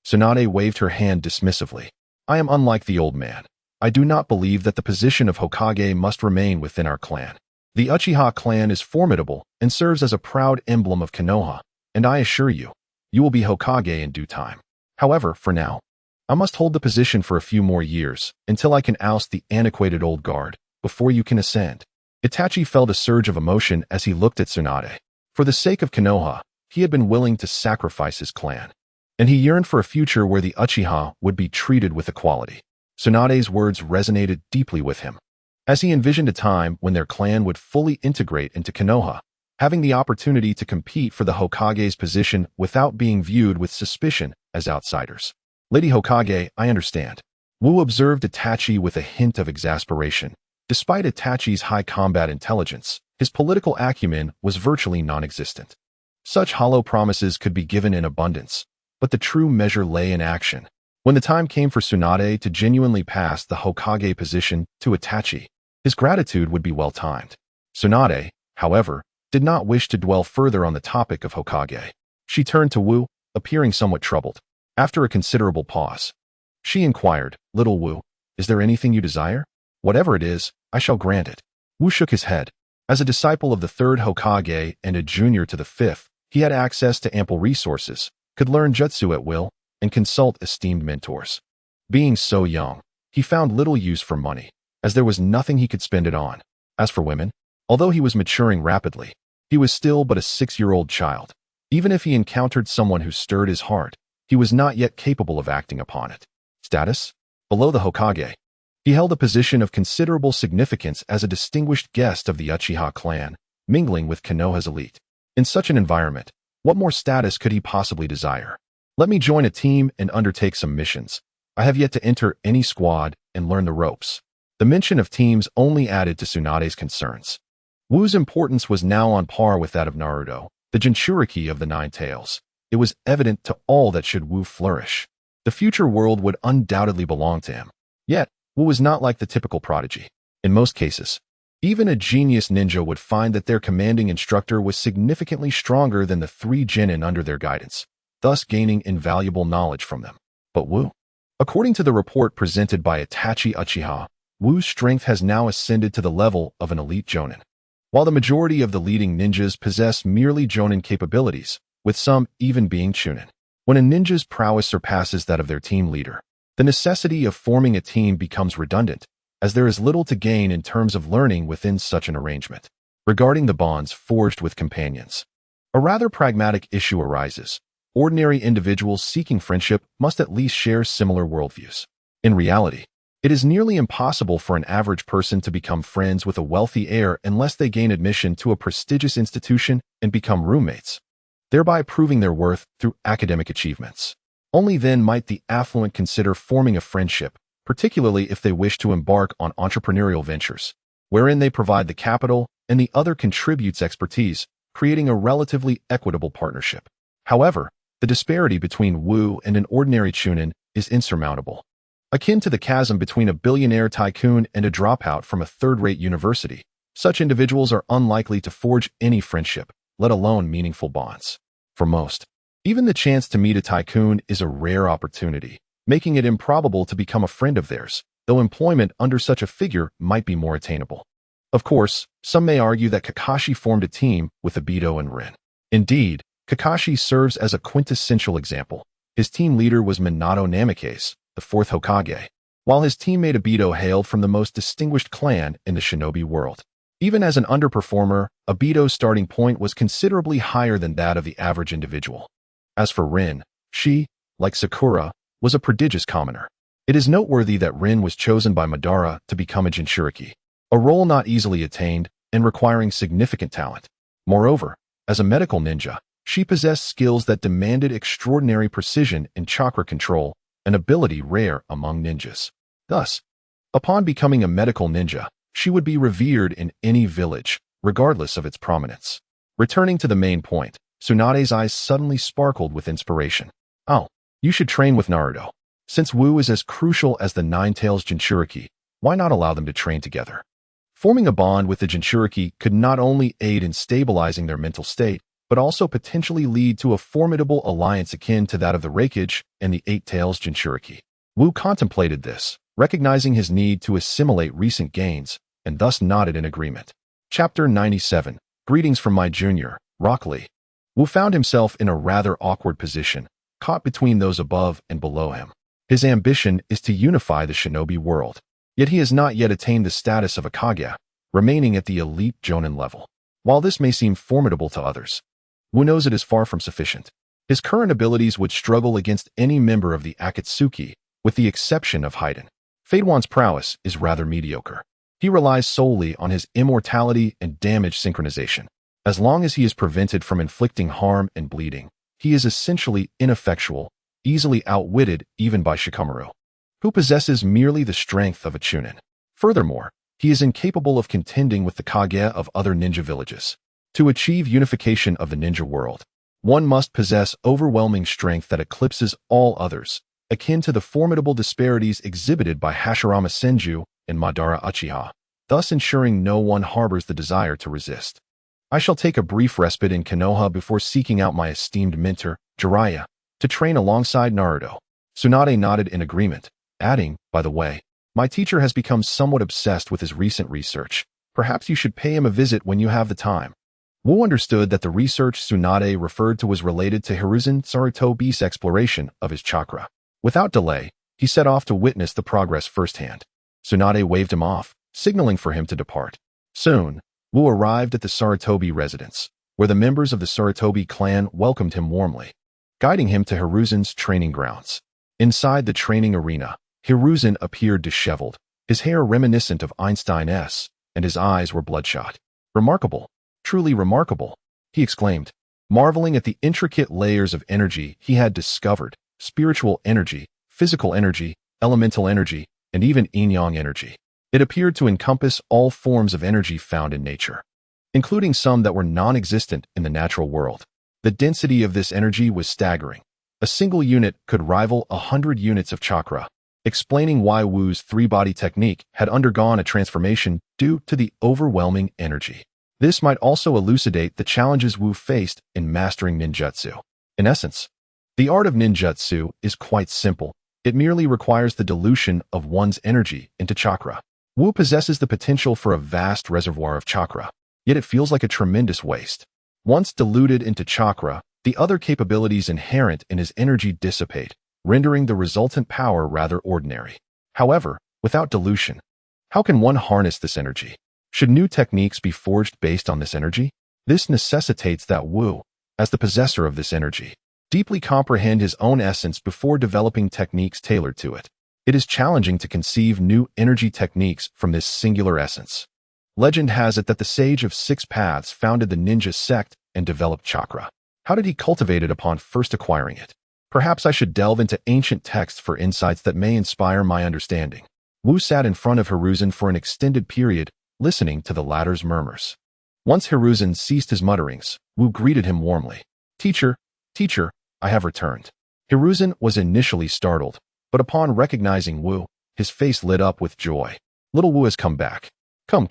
Tsunade waved her hand dismissively. "I am unlike the old man. I do not believe that the position of Hokage must remain within our clan. The Uchiha clan is formidable and serves as a proud emblem of Konoha, and I assure you, you will be Hokage in due time. However, for now, I must hold the position for a few more years, until I can oust the antiquated old guard, before you can ascend." Itachi felt a surge of emotion as he looked at Tsunade. For the sake of Konoha, he had been willing to sacrifice his clan, and he yearned for a future where the Uchiha would be treated with equality. Tsunade's words resonated deeply with him, as he envisioned a time when their clan would fully integrate into Konoha, having the opportunity to compete for the Hokage's position without being viewed with suspicion as outsiders. "Lady Hokage, I understand. Wu observed Itachi with a hint of exasperation. Despite Itachi's high combat intelligence, his political acumen was virtually non-existent. Such hollow promises could be given in abundance, but the true measure lay in action. When the time came for Tsunade to genuinely pass the Hokage position to Itachi, his gratitude would be well-timed. Tsunade, however, did not wish to dwell further on the topic of Hokage. She turned to Wu, appearing somewhat troubled. After a considerable pause, she inquired, "Little Wu, is there anything you desire? Whatever it is, I shall grant it." Wu shook his head. As a disciple of the third Hokage and a junior to the fifth, he had access to ample resources, could learn jutsu at will, and consult esteemed mentors. Being so young, he found little use for money, as there was nothing he could spend it on. As for women, although he was maturing rapidly, he was still but a 6-year-old child. Even if he encountered someone who stirred his heart, he was not yet capable of acting upon it. Status? Below the Hokage, he held a position of considerable significance as a distinguished guest of the Uchiha clan, mingling with Konoha's elite. In such an environment, what more status could he possibly desire? Let me join a team and undertake some missions. I have yet to enter any squad and learn the ropes. The mention of teams only added to Tsunade's concerns. Wu's importance was now on par with that of Naruto, the Jinchuriki of the Nine Tails. It was evident to all that should Wu flourish, the future world would undoubtedly belong to him. Yet, Wu was not like the typical prodigy. In most cases, even a genius ninja would find that their commanding instructor was significantly stronger than the 3 genin under their guidance, thus gaining invaluable knowledge from them. But Wu? According to the report presented by Itachi Uchiha, Wu's strength has now ascended to the level of an elite jonin. While the majority of the leading ninjas possess merely jonin capabilities, with some even being chunin. When a ninja's prowess surpasses that of their team leader, the necessity of forming a team becomes redundant, as there is little to gain in terms of learning within such an arrangement. Regarding the bonds forged with companions, a rather pragmatic issue arises. Ordinary individuals seeking friendship must at least share similar worldviews. In reality, it is nearly impossible for an average person to become friends with a wealthy heir unless they gain admission to a prestigious institution and become roommates, thereby proving their worth through academic achievements. Only then might the affluent consider forming a friendship, particularly if they wish to embark on entrepreneurial ventures, wherein they provide the capital and the other contributes expertise, creating a relatively equitable partnership. However, the disparity between Wu and an ordinary chunin is insurmountable. Akin to the chasm between a billionaire tycoon and a dropout from a third-rate university, such individuals are unlikely to forge any friendship, let alone meaningful bonds. For most, even the chance to meet a tycoon is a rare opportunity, making it improbable to become a friend of theirs, though employment under such a figure might be more attainable. Of course, some may argue that Kakashi formed a team with Obito and Rin. Indeed, Kakashi serves as a quintessential example. His team leader was Minato Namikaze, the 4th Hokage, while his teammate Obito hailed from the most distinguished clan in the shinobi world. Even as an underperformer, Obito's starting point was considerably higher than that of the average individual. As for Rin, she, like Sakura, was a prodigious commoner. It is noteworthy that Rin was chosen by Madara to become a Jinchuriki, a role not easily attained and requiring significant talent. Moreover, as a medical ninja, she possessed skills that demanded extraordinary precision in chakra control, an ability rare among ninjas. Thus, upon becoming a medical ninja, she would be revered in any village, regardless of its prominence. Returning to the main point, Tsunade's eyes suddenly sparkled with inspiration. "Oh, you should train with Naruto. Since Wu is as crucial as the Nine Tails Jinchuriki, why not allow them to train together?" Forming a bond with the Jinchuriki could not only aid in stabilizing their mental state, but also potentially lead to a formidable alliance akin to that of the Raikage and the Eight Tails Jinchuriki. Wu contemplated this, recognizing his need to assimilate recent gains, and thus nodded in agreement. Chapter 97. Greetings from my junior, Rock Lee. Wu found himself in a rather awkward position, caught between those above and below him. His ambition is to unify the shinobi world, yet he has not yet attained the status of a Kage, remaining at the elite jonin level. While this may seem formidable to others, Wu knows it is far from sufficient. His current abilities would struggle against any member of the Akatsuki, with the exception of Haiden. Fadewan's prowess is rather mediocre. He relies solely on his immortality and damage synchronization. As long as he is prevented from inflicting harm and bleeding, he is essentially ineffectual, easily outwitted even by Shikamaru. who possesses merely the strength of a chunin. Furthermore, he is incapable of contending with the Kage of other ninja villages. To achieve unification of the ninja world, one must possess overwhelming strength that eclipses all others, akin to the formidable disparities exhibited by Hashirama Senju and Madara Uchiha, thus ensuring no one harbors the desire to resist. I shall take a brief respite in Konoha before seeking out my esteemed mentor, Jiraiya, to train alongside Naruto. Tsunade nodded in agreement, adding, by the way, my teacher has become somewhat obsessed with his recent research. Perhaps you should pay him a visit when you have the time. Wu understood that the research Tsunade referred to was related to Hiruzen Sarutobi's exploration of his chakra. Without delay, he set off to witness the progress firsthand. Tsunade waved him off, signaling for him to depart. Soon, Wu arrived at the Sarutobi residence, where the members of the Sarutobi clan welcomed him warmly, guiding him to Hiruzen's training grounds. Inside the training arena, Hiruzen appeared disheveled, his hair reminiscent of Einstein's, and his eyes were bloodshot. Remarkable, truly remarkable, he exclaimed, marveling at the intricate layers of energy he had discovered: spiritual energy, physical energy, elemental energy, and even yin-yang energy. It appeared to encompass all forms of energy found in nature, including some that were non-existent in the natural world. The density of this energy was staggering. A single unit could rival 100 units of chakra, explaining why Wu's three-body technique had undergone a transformation due to the overwhelming energy. This might also elucidate the challenges Wu faced in mastering ninjutsu. In essence, the art of ninjutsu is quite simple. It merely requires the dilution of one's energy into chakra. Wu possesses the potential for a vast reservoir of chakra, yet it feels like a tremendous waste. Once diluted into chakra, the other capabilities inherent in his energy dissipate, rendering the resultant power rather ordinary. However, without dilution, how can one harness this energy? Should new techniques be forged based on this energy? This necessitates that Wu, as the possessor of this energy, deeply comprehend his own essence before developing techniques tailored to it. It is challenging to conceive new energy techniques from this singular essence. Legend has it that the Sage of Six Paths founded the ninja sect and developed chakra. How did he cultivate it upon first acquiring it? Perhaps I should delve into ancient texts for insights that may inspire my understanding. Wu sat in front of Hiruzen for an extended period, listening to the latter's murmurs. Once Hiruzen ceased his mutterings, Wu greeted him warmly. Teacher, I have returned. Hiruzen was initially startled, but upon recognizing Wu, his face lit up with joy. Little Wu has come back. Come.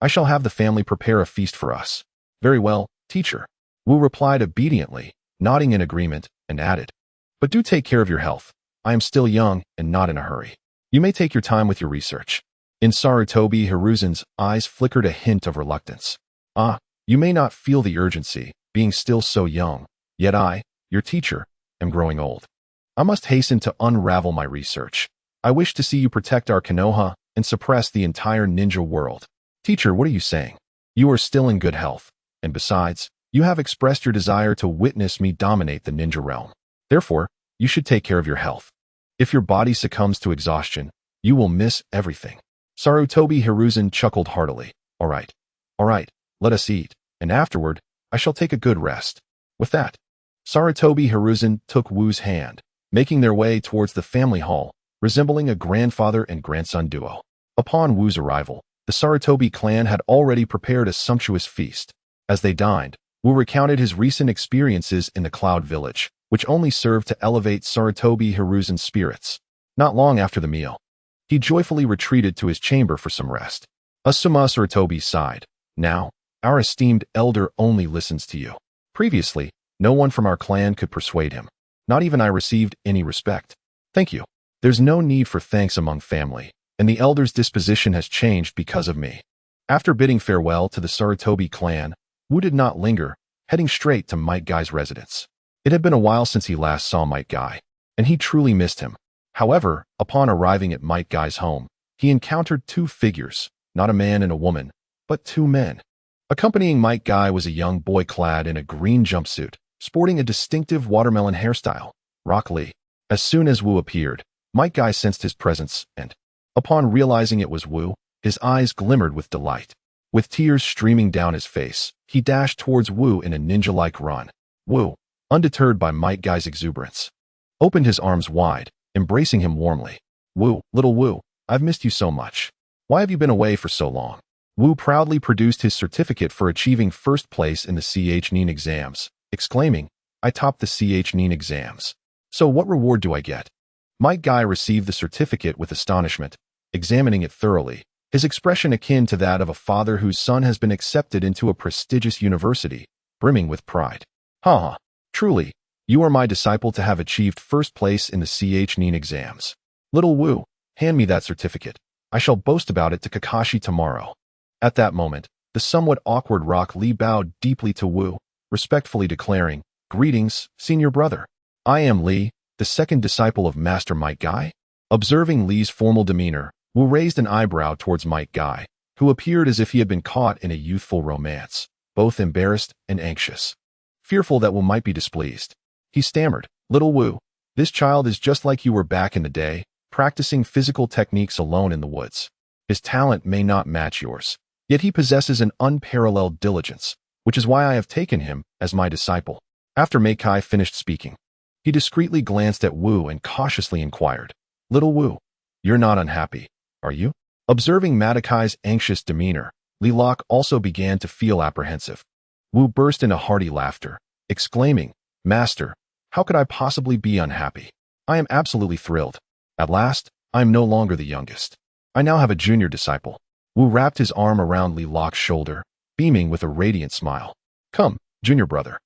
I shall have the family prepare a feast for us. Very well, teacher. Wu replied obediently, nodding in agreement, and added, but do take care of your health. I am still young and not in a hurry. You may take your time with your research. In Sarutobi, Hiruzen's eyes flickered a hint of reluctance. You may not feel the urgency, being still so young, yet I, your teacher, am growing old. I must hasten to unravel my research. I wish to see you protect our Konoha and suppress the entire ninja world. Teacher, what are you saying? You are still in good health, and besides, you have expressed your desire to witness me dominate the ninja realm. Therefore, you should take care of your health. If your body succumbs to exhaustion, you will miss everything. Sarutobi Hiruzen chuckled heartily. All right, let us eat, and afterward, I shall take a good rest. With that, Sarutobi Hiruzen took Wu's hand, making their way towards the family hall, resembling a grandfather and grandson duo. Upon Wu's arrival, the Sarutobi clan had already prepared a sumptuous feast. As they dined, Wu recounted his recent experiences in the Cloud Village, which only served to elevate Sarutobi Hiruzen's spirits. Not long after the meal, he joyfully retreated to his chamber for some rest. Asuma Sarutobi sighed. Now, our esteemed elder only listens to you. Previously, no one from our clan could persuade him. Not even I received any respect. Thank you. There's no need for thanks among family, and the elder's disposition has changed because of me. After bidding farewell to the Sarutobi clan, Wu did not linger, heading straight to Might Guy's residence. It had been a while since he last saw Might Guy, and he truly missed him. However, upon arriving at Might Guy's home, he encountered two figures, not a man and a woman, but two men. Accompanying Might Guy was a young boy clad in a green jumpsuit, sporting a distinctive watermelon hairstyle. Rock Lee. As soon as Wu appeared, Might Guy sensed his presence and, upon realizing it was Wu, his eyes glimmered with delight. With tears streaming down his face, he dashed towards Wu in a ninja-like run. Wu, undeterred by Might Guy's exuberance, opened his arms wide, embracing him warmly. Wu, little Wu, I've missed you so much. Why have you been away for so long? Wu proudly produced his certificate for achieving first place in the chunin exams, exclaiming, I topped the chunin exams. So what reward do I get? Might Guy received the certificate with astonishment, examining it thoroughly, his expression akin to that of a father whose son has been accepted into a prestigious university, brimming with pride. Ha! Truly, you are my disciple to have achieved first place in the chunin exams. Little Wu, hand me that certificate. I shall boast about it to Kakashi tomorrow. At that moment, the somewhat awkward Rock Lee bowed deeply to Wu, respectfully declaring, Greetings, senior brother. I am Lee, the second disciple of Master Might Guy. Observing Lee's formal demeanor, Wu raised an eyebrow towards Might Guy, who appeared as if he had been caught in a youthful romance, both embarrassed and anxious. Fearful that Wu might be displeased, he stammered, Little Wu, this child is just like you were back in the day, practicing physical techniques alone in the woods. His talent may not match yours, yet he possesses an unparalleled diligence, which is why I have taken him as my disciple. After Meikai finished speaking, he discreetly glanced at Wu and cautiously inquired, Little Wu, you're not unhappy, are you? Observing Madakai's anxious demeanor, Lilok also began to feel apprehensive. Wu burst into hearty laughter, exclaiming, Master, how could I possibly be unhappy? I am absolutely thrilled. At last, I am no longer the youngest. I now have a junior disciple. Wu wrapped his arm around Lilok's shoulder, beaming with a radiant smile. Come, junior brother.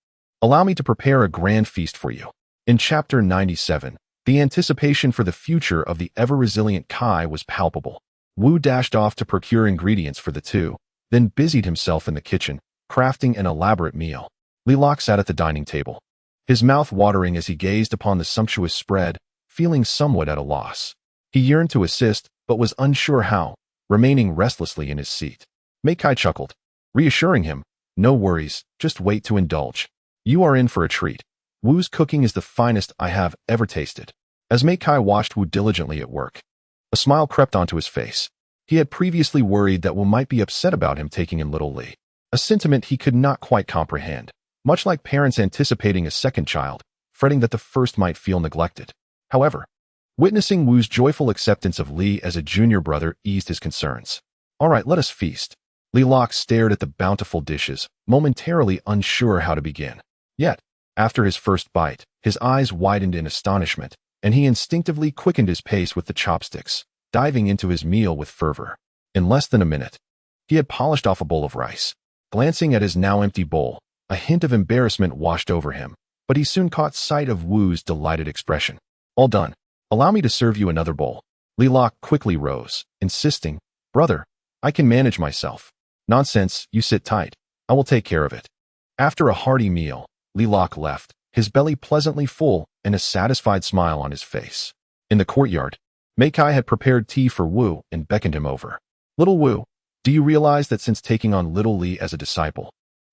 Allow me to prepare a grand feast for you. In Chapter 97, the anticipation for the future of the ever-resilient Kai was palpable. Wu dashed off to procure ingredients for the two, then busied himself in the kitchen, crafting an elaborate meal. Lilok sat at the dining table, his mouth watering as he gazed upon the sumptuous spread, feeling somewhat at a loss. He yearned to assist, but was unsure how, remaining restlessly in his seat. Meikai chuckled, reassuring him, No worries, just wait to indulge. You are in for a treat. Wu's cooking is the finest I have ever tasted. As Meikai watched Wu diligently at work, a smile crept onto his face. He had previously worried that Wu might be upset about him taking in little Lee, a sentiment he could not quite comprehend, much like parents anticipating a second child, fretting that the first might feel neglected. However, witnessing Wu's joyful acceptance of Lee as a junior brother eased his concerns. All right, let us feast. Lilok stared at the bountiful dishes, momentarily unsure how to begin. Yet, after his first bite, his eyes widened in astonishment, and he instinctively quickened his pace with the chopsticks, diving into his meal with fervor. In less than a minute, he had polished off a bowl of rice. Glancing at his now empty bowl, a hint of embarrassment washed over him, but he soon caught sight of Wu's delighted expression. All done. Allow me to serve you another bowl. Lilok quickly rose, insisting, Brother, I can manage myself. Nonsense, you sit tight. I will take care of it. After a hearty meal, Lilok left, his belly pleasantly full and a satisfied smile on his face. In the courtyard, Meikai had prepared tea for Wu and beckoned him over. Little Wu, do you realize that since taking on little Lee as a disciple,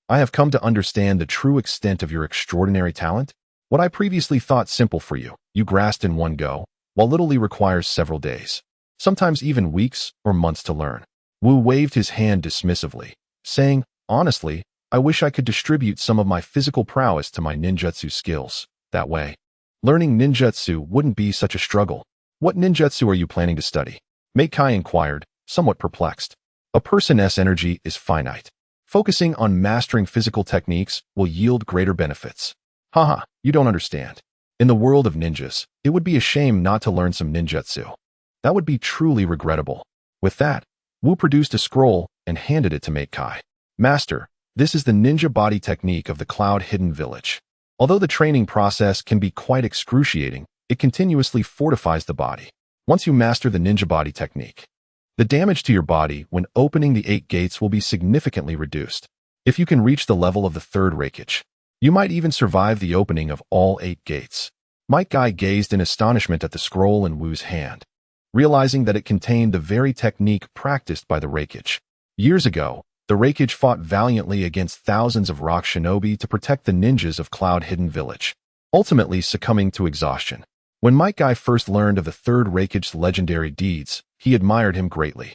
I have come to understand the true extent of your extraordinary talent? What I previously thought simple for you, you grasped in one go, while little Lee requires several days, sometimes even weeks or months to learn. Wu waved his hand dismissively, saying, Honestly, I wish I could distribute some of my physical prowess to my ninjutsu skills. That way, learning ninjutsu wouldn't be such a struggle. What ninjutsu are you planning to study? Meikai inquired, somewhat perplexed. A person's energy is finite. Focusing on mastering physical techniques will yield greater benefits. Haha, you don't understand. In the world of ninjas, it would be a shame not to learn some ninjutsu. That would be truly regrettable. With that, Wu produced a scroll and handed it to Meikai. Master, this is the ninja body technique of the Cloud Hidden Village. Although the training process can be quite excruciating, it continuously fortifies the body. Once you master the ninja body technique, the damage to your body when opening the 8 gates will be significantly reduced. If you can reach the level of the 3rd Reikage, you might even survive the opening of all 8 gates. Might Guy gazed in astonishment at the scroll in Wu's hand, realizing that it contained the very technique practiced by the Reikage. Years ago, the Reikage fought valiantly against thousands of rock shinobi to protect the ninjas of Cloud Hidden Village, ultimately succumbing to exhaustion. When Might Guy first learned of the 3rd Reikage's legendary deeds, he admired him greatly,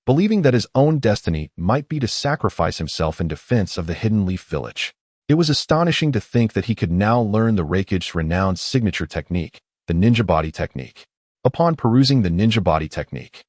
believing that his own destiny might be to sacrifice himself in defense of the Hidden Leaf Village. It was astonishing to think that he could now learn the Reikage's renowned signature technique, the ninja body technique. upon perusing the ninja body technique.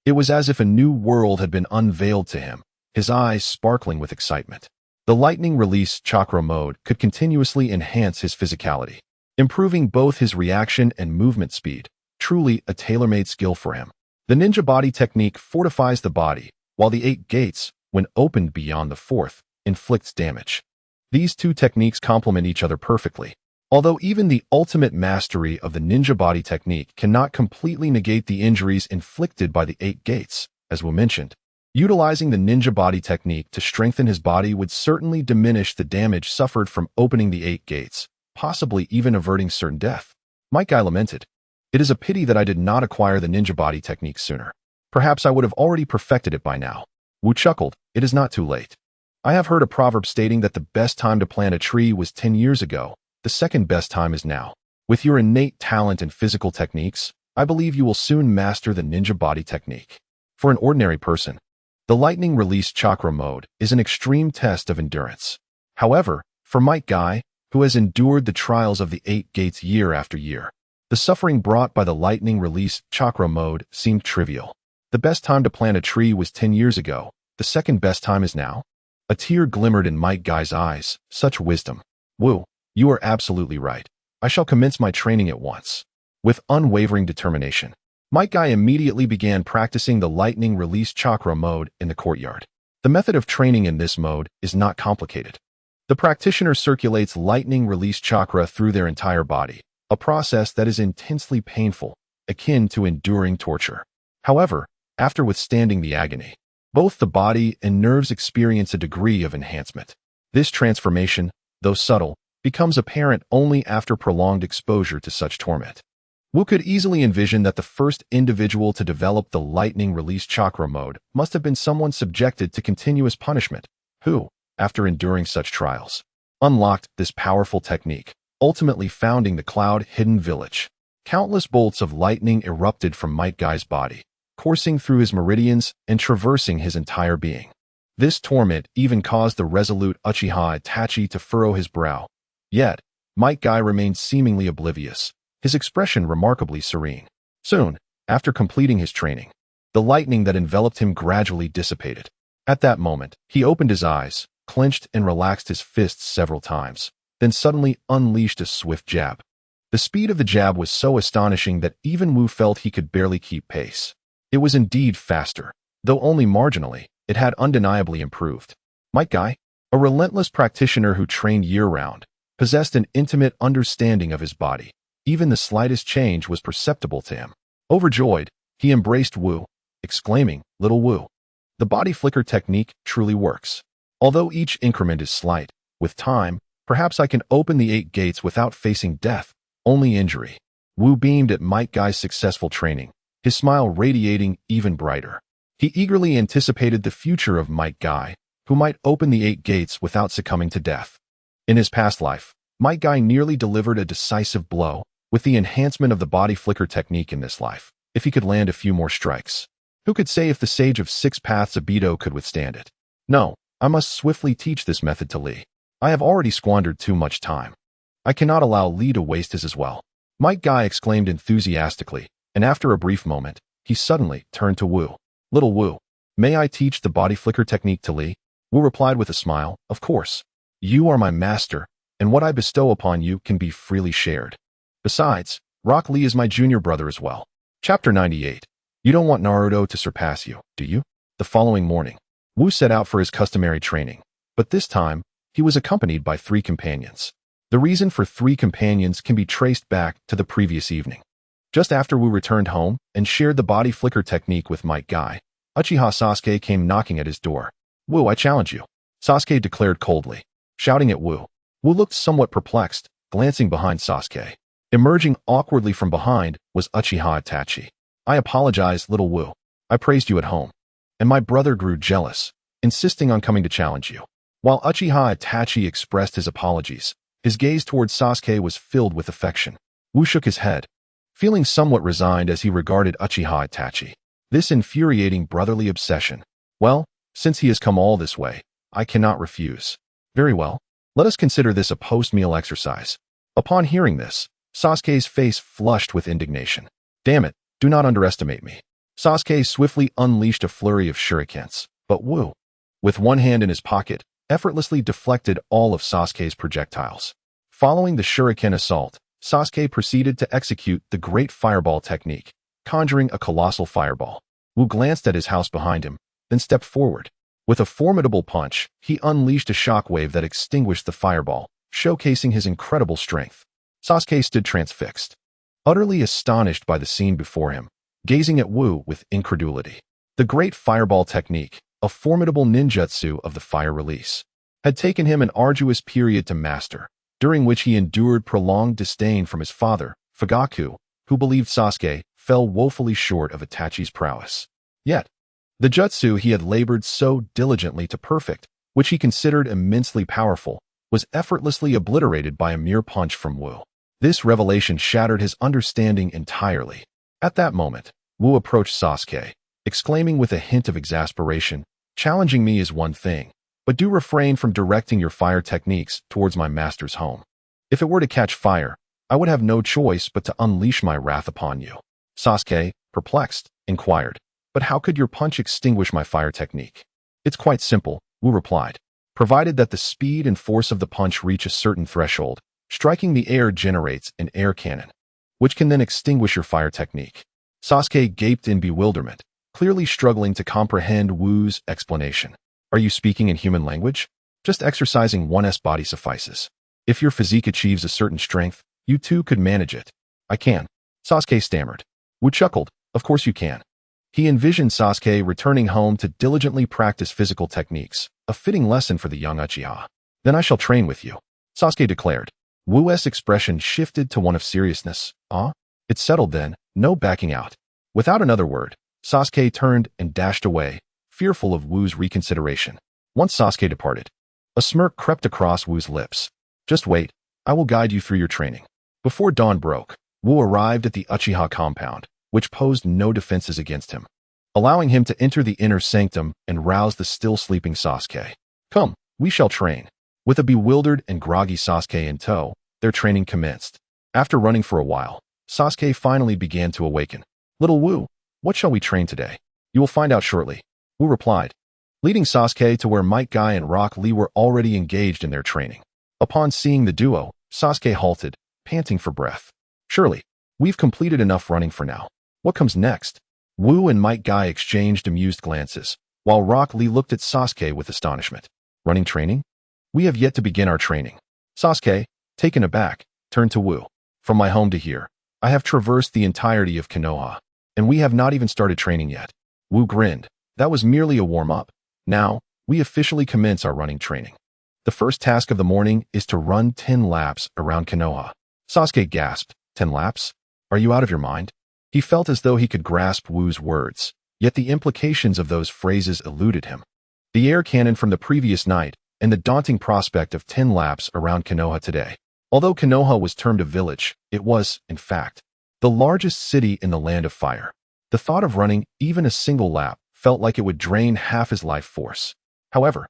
It was as if a new world had been unveiled to him, his eyes sparkling with excitement. The lightning release chakra mode could continuously enhance his physicality, improving both his reaction and movement speed, truly a tailor-made skill for him. The ninja body technique fortifies the body, while the 8 gates, when opened beyond the 4th, inflicts damage. These two techniques complement each other perfectly. Although even the ultimate mastery of the ninja body technique cannot completely negate the injuries inflicted by the 8 gates, as we mentioned, utilizing the ninja body technique to strengthen his body would certainly diminish the damage suffered from opening the 8 gates, possibly even averting certain death. Might Guy lamented, "It is a pity that I did not acquire the ninja body technique sooner. Perhaps I would have already perfected it by now." Wu chuckled, "It is not too late. I have heard a proverb stating that the best time to plant a tree was 10 years ago. The second best time is now. With your innate talent and physical techniques, I believe you will soon master the ninja body technique." For an ordinary person, the lightning release chakra mode is an extreme test of endurance. However, for Might Guy, who has endured the trials of the 8 gates year after year, the suffering brought by the lightning release chakra mode seemed trivial. The best time to plant a tree was 10 years ago. The second best time is now? A tear glimmered in Might Guy's eyes. Such wisdom. Wu, you are absolutely right. I shall commence my training at once. With unwavering determination, Might Guy immediately began practicing the lightning release chakra mode in the courtyard. The method of training in this mode is not complicated. The practitioner circulates lightning release chakra through their entire body, a process that is intensely painful, akin to enduring torture. However, after withstanding the agony, both the body and nerves experience a degree of enhancement. This transformation, though subtle, becomes apparent only after prolonged exposure to such torment. Wu could easily envision that the first individual to develop the lightning release chakra mode must have been someone subjected to continuous punishment, who, after enduring such trials, unlocked this powerful technique, ultimately founding the cloud-hidden village. Countless bolts of lightning erupted from Might Guy's body, coursing through his meridians and traversing his entire being. This torment even caused the resolute Uchiha Itachi to furrow his brow. Yet, Might Guy remained seemingly oblivious, his expression remarkably serene. Soon, after completing his training, the lightning that enveloped him gradually dissipated. At that moment, he opened his eyes, clenched and relaxed his fists several times, then suddenly unleashed a swift jab. The speed of the jab was so astonishing that even Wu felt he could barely keep pace. It was indeed faster, though only marginally. It had undeniably improved. Might Guy, a relentless practitioner who trained year-round, possessed an intimate understanding of his body. Even the slightest change was perceptible to him. Overjoyed, he embraced Wu, exclaiming, "Little Wu, the body flicker technique truly works. Although each increment is slight, with time, perhaps I can open the 8 gates without facing death, only injury." Wu beamed at Might Guy's successful training, his smile radiating even brighter. He eagerly anticipated the future of Might Guy, who might open the 8 gates without succumbing to death. In his past life, Might Guy nearly delivered a decisive blow with the enhancement of the body flicker technique in this life, if he could land a few more strikes. Who could say if the Sage of 6 Paths Abido could withstand it? No, I must swiftly teach this method to Li. I have already squandered too much time. I cannot allow Li to waste his as well. Might Guy exclaimed enthusiastically, and after a brief moment, he suddenly turned to Wu. "Little Wu, may I teach the body flicker technique to Li?" Wu replied with a smile, "Of course. You are my master, and what I bestow upon you can be freely shared. Besides, Rock Lee is my junior brother as well." Chapter 98. You don't want Naruto to surpass you, do you? The following morning, Wu set out for his customary training, but this time, he was accompanied by 3 companions. The reason for 3 companions can be traced back to the previous evening. Just after Wu returned home and shared the body flicker technique with Might Guy, Uchiha Sasuke came knocking at his door. "Wu, I challenge you," Sasuke declared coldly, shouting at Wu. Wu looked somewhat perplexed, glancing behind Sasuke. Emerging awkwardly from behind was Uchiha Itachi. "I apologize, little Wu. I praised you at home, and my brother grew jealous, insisting on coming to challenge you." While Uchiha Itachi expressed his apologies, his gaze towards Sasuke was filled with affection. Wu shook his head, feeling somewhat resigned as he regarded Uchiha Itachi. This infuriating brotherly obsession. Well, since he has come all this way, I cannot refuse. Very well, let us consider this a post-meal exercise. Upon hearing this, Sasuke's face flushed with indignation. Damn it, Do not underestimate me. Sasuke swiftly unleashed a flurry of shurikens, but Wu, with one hand in his pocket, effortlessly deflected all of Sasuke's projectiles. Following the shuriken assault, Sasuke proceeded to execute the Great Fireball technique, conjuring a colossal fireball. Wu glanced at his house behind him, then stepped forward. With a formidable punch, he unleashed a shockwave that extinguished the fireball, showcasing his incredible strength. Sasuke stood transfixed, utterly astonished by the scene before him, gazing at Wu with incredulity. The Great Fireball technique, a formidable ninjutsu of the fire release, had taken him an arduous period to master, during which he endured prolonged disdain from his father, Fugaku, who believed Sasuke fell woefully short of Itachi's prowess. Yet, the jutsu he had labored so diligently to perfect, which he considered immensely powerful, was effortlessly obliterated by a mere punch from Wu. This revelation shattered his understanding entirely. At that moment, Wu approached Sasuke, exclaiming with a hint of exasperation, "Challenging me is one thing, but do refrain from directing your fire techniques towards my master's home. If it were to catch fire, I would have no choice but to unleash my wrath upon you." Sasuke, perplexed, inquired, "But how could your punch extinguish my fire technique?" "It's quite simple," Wu replied. "Provided that the speed and force of the punch reach a certain threshold, striking the air generates an air cannon, which can then extinguish your fire technique." Sasuke gaped in bewilderment, clearly struggling to comprehend Wu's explanation. "Are you speaking in human language? Just exercising one's body suffices. If your physique achieves a certain strength, you too could manage it." "I can," Sasuke stammered. Wu chuckled, "Of course you can." He envisioned Sasuke returning home to diligently practice physical techniques, a fitting lesson for the young Uchiha. "Then I shall train with you," Sasuke declared. Wu's expression shifted to one of seriousness. It's settled then, no backing out." Without another word, Sasuke turned and dashed away, fearful of Wu's reconsideration. Once Sasuke departed, a smirk crept across Wu's lips. "Just wait, I will guide you through your training." Before dawn broke, Wu arrived at the Uchiha compound, which posed no defenses against him, allowing him to enter the inner sanctum and rouse the still sleeping Sasuke. "Come, we shall train." With a bewildered and groggy Sasuke in tow, their training commenced. After running for a while, Sasuke finally began to awaken. "Little Wu, what shall we train today?" "You will find out shortly," Wu replied, leading Sasuke to where Might Guy and Rock Lee were already engaged in their training. Upon seeing the duo, Sasuke halted, panting for breath. "Surely, we've completed enough running for now. What comes next?" Wu and Might Guy exchanged amused glances, while Rock Lee looked at Sasuke with astonishment. "Running training? We have yet to begin our training." Sasuke, taken aback, turned to Wu. "From my home to here, I have traversed the entirety of Konoha, and we have not even started training yet." Wu grinned. "That was merely a warm-up. Now, we officially commence our running training. The first task of the morning is to run 10 laps around Konoha." Sasuke gasped. 10 laps? Are you out of your mind?" He felt as though he could grasp Wu's words, yet the implications of those phrases eluded him. The air cannon from the previous night, and the daunting prospect of 10 laps around Konoha today. Although Konoha was termed a village, it was, in fact, the largest city in the Land of Fire. The thought of running even a single lap felt like it would drain half his life force. However,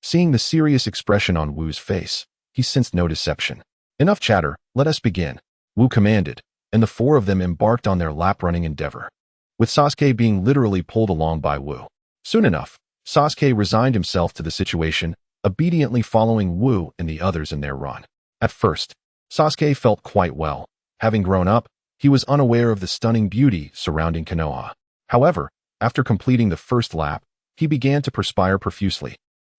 seeing the serious expression on Wu's face, he sensed no deception. "Enough chatter, let us begin," Wu commanded, and the four of them embarked on their lap-running endeavor, with Sasuke being literally pulled along by Wu. Soon enough, Sasuke resigned himself to the situation, obediently following Wu and the others in their run. At first, Sasuke felt quite well. Having grown up, he was unaware of the stunning beauty surrounding Konoha. However, after completing the first lap, he began to perspire profusely,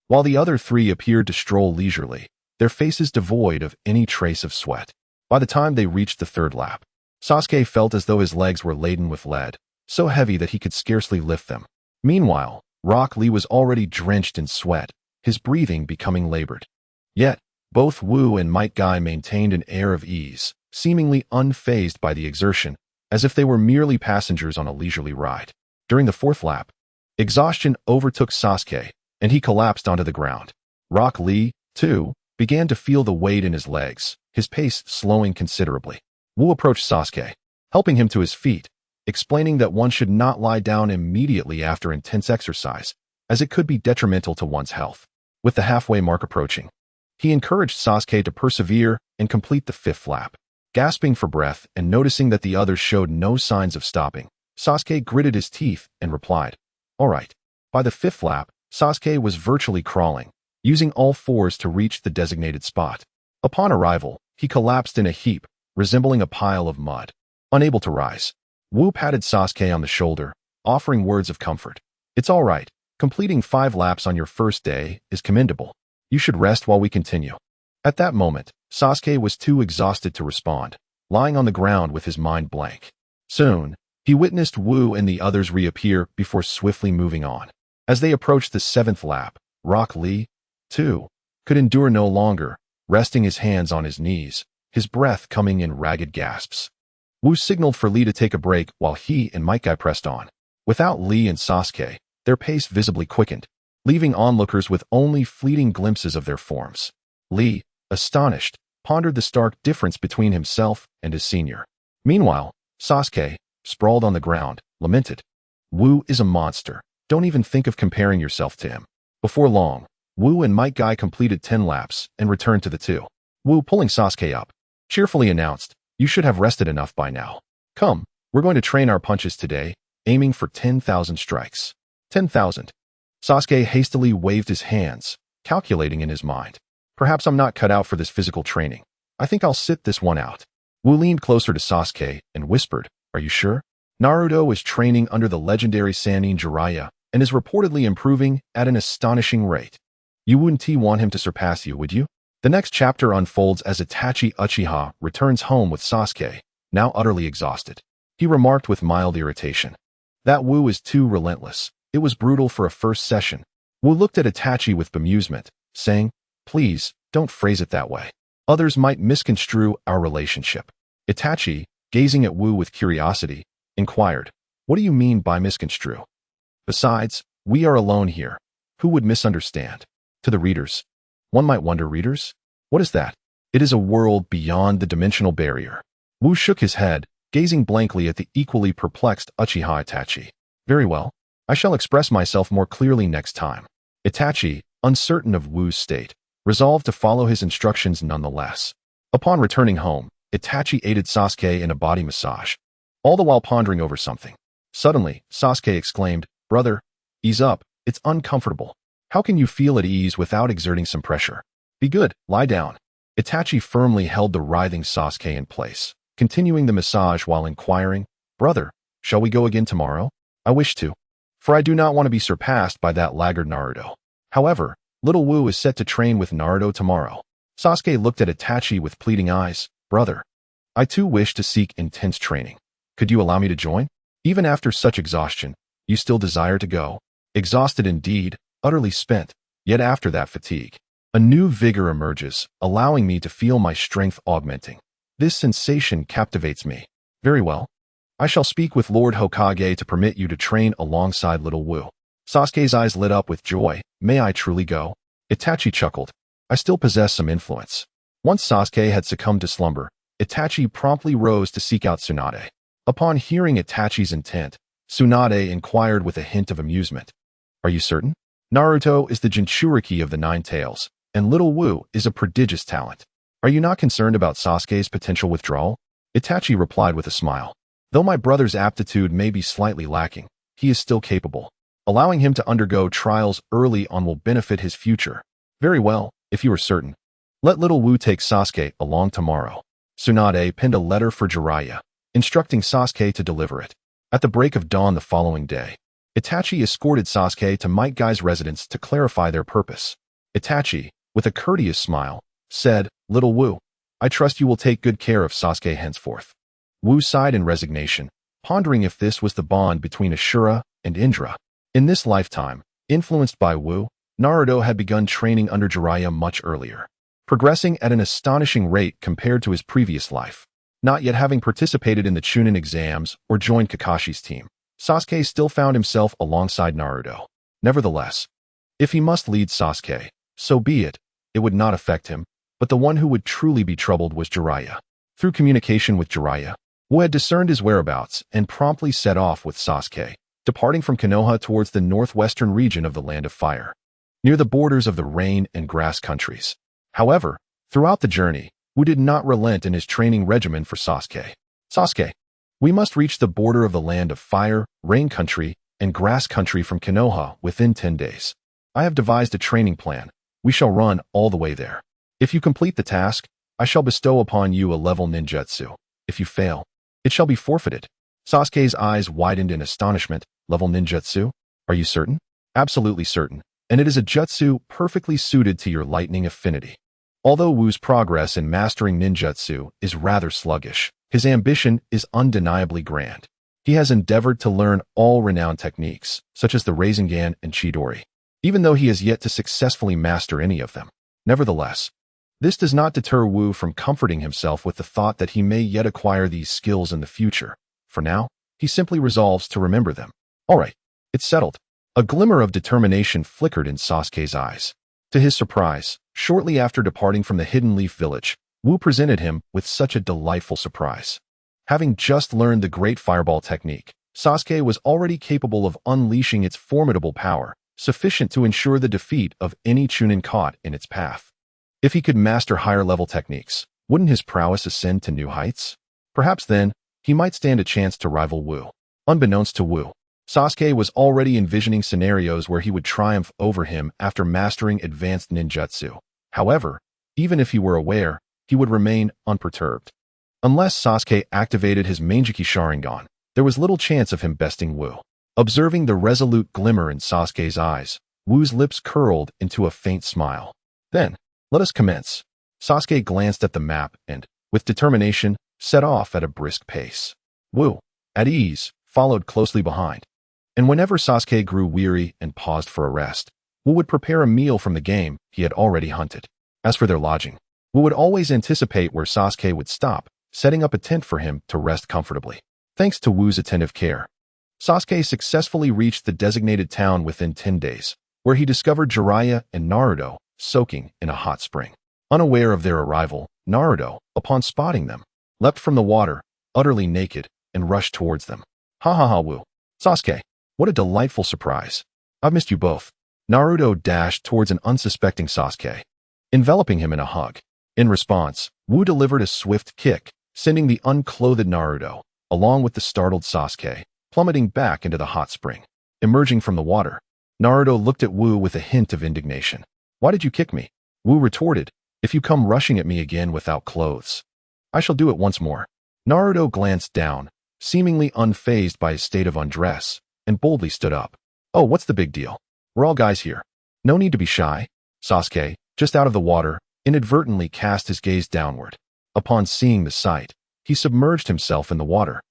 while the other three appeared to stroll leisurely, their faces devoid of any trace of sweat. By the time they reached the third lap, Sasuke felt as though his legs were laden with lead, so heavy that he could scarcely lift them. Meanwhile, Rock Lee was already drenched in sweat, his breathing becoming labored. Yet, both Wu and Might Guy maintained an air of ease, seemingly unfazed by the exertion, as if they were merely passengers on a leisurely ride. During the fourth lap, exhaustion overtook Sasuke, and he collapsed onto the ground. Rock Lee, too, began to feel the weight in his legs, his pace slowing considerably. Wu approached Sasuke, helping him to his feet, explaining that one should not lie down immediately after intense exercise, as it could be detrimental to one's health. With the halfway mark approaching, he encouraged Sasuke to persevere and complete the fifth lap. Gasping for breath and noticing that the others showed no signs of stopping, Sasuke gritted his teeth and replied, "All right." By the fifth lap, Sasuke was virtually crawling, using all fours to reach the designated spot. Upon arrival, he collapsed in a heap, resembling a pile of mud. Unable to rise, Wu patted Sasuke on the shoulder, offering words of comfort. "It's all right. Completing 5 laps on your first day is commendable. You should rest while we continue." At that moment, Sasuke was too exhausted to respond, lying on the ground with his mind blank. Soon, he witnessed Wu and the others reappear before swiftly moving on. As they approached the 7th lap, Rock Lee, too, could endure no longer, resting his hands on his knees, his breath coming in ragged gasps. Wu signaled for Lee to take a break while he and Might Guy pressed on. Without Lee and Sasuke, their pace visibly quickened, leaving onlookers with only fleeting glimpses of their forms. Lee, astonished, pondered the stark difference between himself and his senior. Meanwhile, Sasuke, sprawled on the ground, lamented, "Wu is a monster. Don't even think of comparing yourself to him." Before long, Wu and Might Guy completed 10 laps and returned to the 2. Wu, pulling Sasuke up, cheerfully announced, "You should have rested enough by now. Come, we're going to train our punches today, aiming for 10,000 strikes." 10,000. Sasuke hastily waved his hands, calculating in his mind. "Perhaps I'm not cut out for this physical training. I think I'll sit this one out." Wu leaned closer to Sasuke and whispered, "Are you sure? Naruto is training under the legendary Sannin Jiraiya and is reportedly improving at an astonishing rate. You wouldn't want him to surpass you, would you?" The next chapter unfolds as Itachi Uchiha returns home with Sasuke, now utterly exhausted. He remarked with mild irritation, "That Wu is too relentless. It was brutal for a first session." Wu looked at Itachi with bemusement, saying, "Please, don't phrase it that way. Others might misconstrue our relationship." Itachi, gazing at Wu with curiosity, inquired, "What do you mean by misconstrue? Besides, we are alone here. Who would misunderstand?" To the readers. One might wonder, readers? What is that? It is a world beyond the dimensional barrier. Wu shook his head, gazing blankly at the equally perplexed Uchiha Itachi. "Very well. I shall express myself more clearly next time." Itachi, uncertain of Wu's state, resolved to follow his instructions nonetheless. Upon returning home, Itachi aided Sasuke in a body massage, all the while pondering over something. Suddenly, Sasuke exclaimed, "Brother, ease up, it's uncomfortable. How can you feel at ease without exerting some pressure? Be good, lie down." Itachi firmly held the writhing Sasuke in place, continuing the massage while inquiring, "Brother, shall we go again tomorrow? I wish to, for I do not want to be surpassed by that laggard Naruto. However, little Wu is set to train with Naruto tomorrow." Sasuke looked at Itachi with pleading eyes. "Brother, I too wish to seek intense training. Could you allow me to join? Even after such exhaustion, you still desire to go?" Exhausted indeed, utterly spent, yet after that fatigue, a new vigor emerges, allowing me to feel my strength augmenting. This sensation captivates me. "Very well. I shall speak with Lord Hokage to permit you to train alongside little Wu." Sasuke's eyes lit up with joy. "May I truly go?" Itachi chuckled. "I still possess some influence." Once Sasuke had succumbed to slumber, Itachi promptly rose to seek out Tsunade. Upon hearing Itachi's intent, Tsunade inquired with a hint of amusement, "Are you certain? Naruto is the Jinchuriki of the 9 tails, and little Wu is a prodigious talent. Are you not concerned about Sasuke's potential withdrawal?" Itachi replied with a smile. "Though my brother's aptitude may be slightly lacking, he is still capable. Allowing him to undergo trials early on will benefit his future." "Very well, if you are certain. Let little Wu take Sasuke along tomorrow." Tsunade penned a letter for Jiraiya, instructing Sasuke to deliver it. At the break of dawn the following day, Itachi escorted Sasuke to Might Guy's residence to clarify their purpose. Itachi, with a courteous smile, said, "Little Wu, I trust you will take good care of Sasuke henceforth." Wu sighed in resignation, pondering if this was the bond between Ashura and Indra. In this lifetime, influenced by Wu, Naruto had begun training under Jiraiya much earlier, progressing at an astonishing rate compared to his previous life. Not yet having participated in the chunin exams or joined Kakashi's team, Sasuke still found himself alongside Naruto. Nevertheless, if he must lead Sasuke, so be it. It would not affect him, but the one who would truly be troubled was Jiraiya. Through communication with Jiraiya, Wu had discerned his whereabouts and promptly set off with Sasuke, departing from Konoha towards the northwestern region of the Land of Fire, near the borders of the rain and grass countries. However, throughout the journey, Wu did not relent in his training regimen for Sasuke. "Sasuke, We must reach the border of the land of fire, rain country, and grass country from Konoha within 10 days. I have devised a training plan. We shall run all the way there. If you complete the task, I shall bestow upon you a level ninjutsu. If you fail, it shall be forfeited. Sasuke's eyes widened in astonishment. Level ninjutsu? Are you certain? Absolutely certain. And it is a jutsu perfectly suited to your lightning affinity. Although Wu's progress in mastering ninjutsu is rather sluggish, his ambition is undeniably grand. He has endeavored to learn all renowned techniques, such as the Rasengan and Chidori, even though he has yet to successfully master any of them. Nevertheless, this does not deter Wu from comforting himself with the thought that he may yet acquire these skills in the future. For now, he simply resolves to remember them. All right, it's settled. A glimmer of determination flickered in Sasuke's eyes. To his surprise, shortly after departing from the Hidden Leaf Village, Wu presented him with such a delightful surprise. Having just learned the Great Fireball technique, Sasuke was already capable of unleashing its formidable power, sufficient to ensure the defeat of any chunin caught in its path. If he could master higher-level techniques, wouldn't his prowess ascend to new heights? Perhaps then, he might stand a chance to rival Wu. Unbeknownst to Wu, Sasuke was already envisioning scenarios where he would triumph over him after mastering advanced ninjutsu. However, even if he were aware, he would remain unperturbed. Unless Sasuke activated his Manjiki Sharingan, there was little chance of him besting Wu. Observing the resolute glimmer in Sasuke's eyes, Wu's lips curled into a faint smile. Then, let us commence. Sasuke glanced at the map and, with determination, set off at a brisk pace. Wu, at ease, followed closely behind. And whenever Sasuke grew weary and paused for a rest, Wu would prepare a meal from the game he had already hunted. As for their lodging, Wu would always anticipate where Sasuke would stop, setting up a tent for him to rest comfortably. Thanks to Wu's attentive care, Sasuke successfully reached the designated town within 10 days, where he discovered Jiraiya and Naruto soaking in a hot spring. Unaware of their arrival, Naruto, upon spotting them, leapt from the water, utterly naked, and rushed towards them. Ha ha ha, Wu. Sasuke, what a delightful surprise. I've missed you both. Naruto dashed towards an unsuspecting Sasuke, enveloping him in a hug. In response, Wu delivered a swift kick, sending the unclothed Naruto, along with the startled Sasuke, plummeting back into the hot spring. Emerging from the water, Naruto looked at Wu with a hint of indignation. Why did you kick me? Wu retorted, if you come rushing at me again without clothes, I shall do it once more. Naruto glanced down, seemingly unfazed by his state of undress, and boldly stood up. Oh, what's the big deal? We're all guys here. No need to be shy. Sasuke, just out of the water, inadvertently cast his gaze downward. Upon seeing the sight, he submerged himself in the water.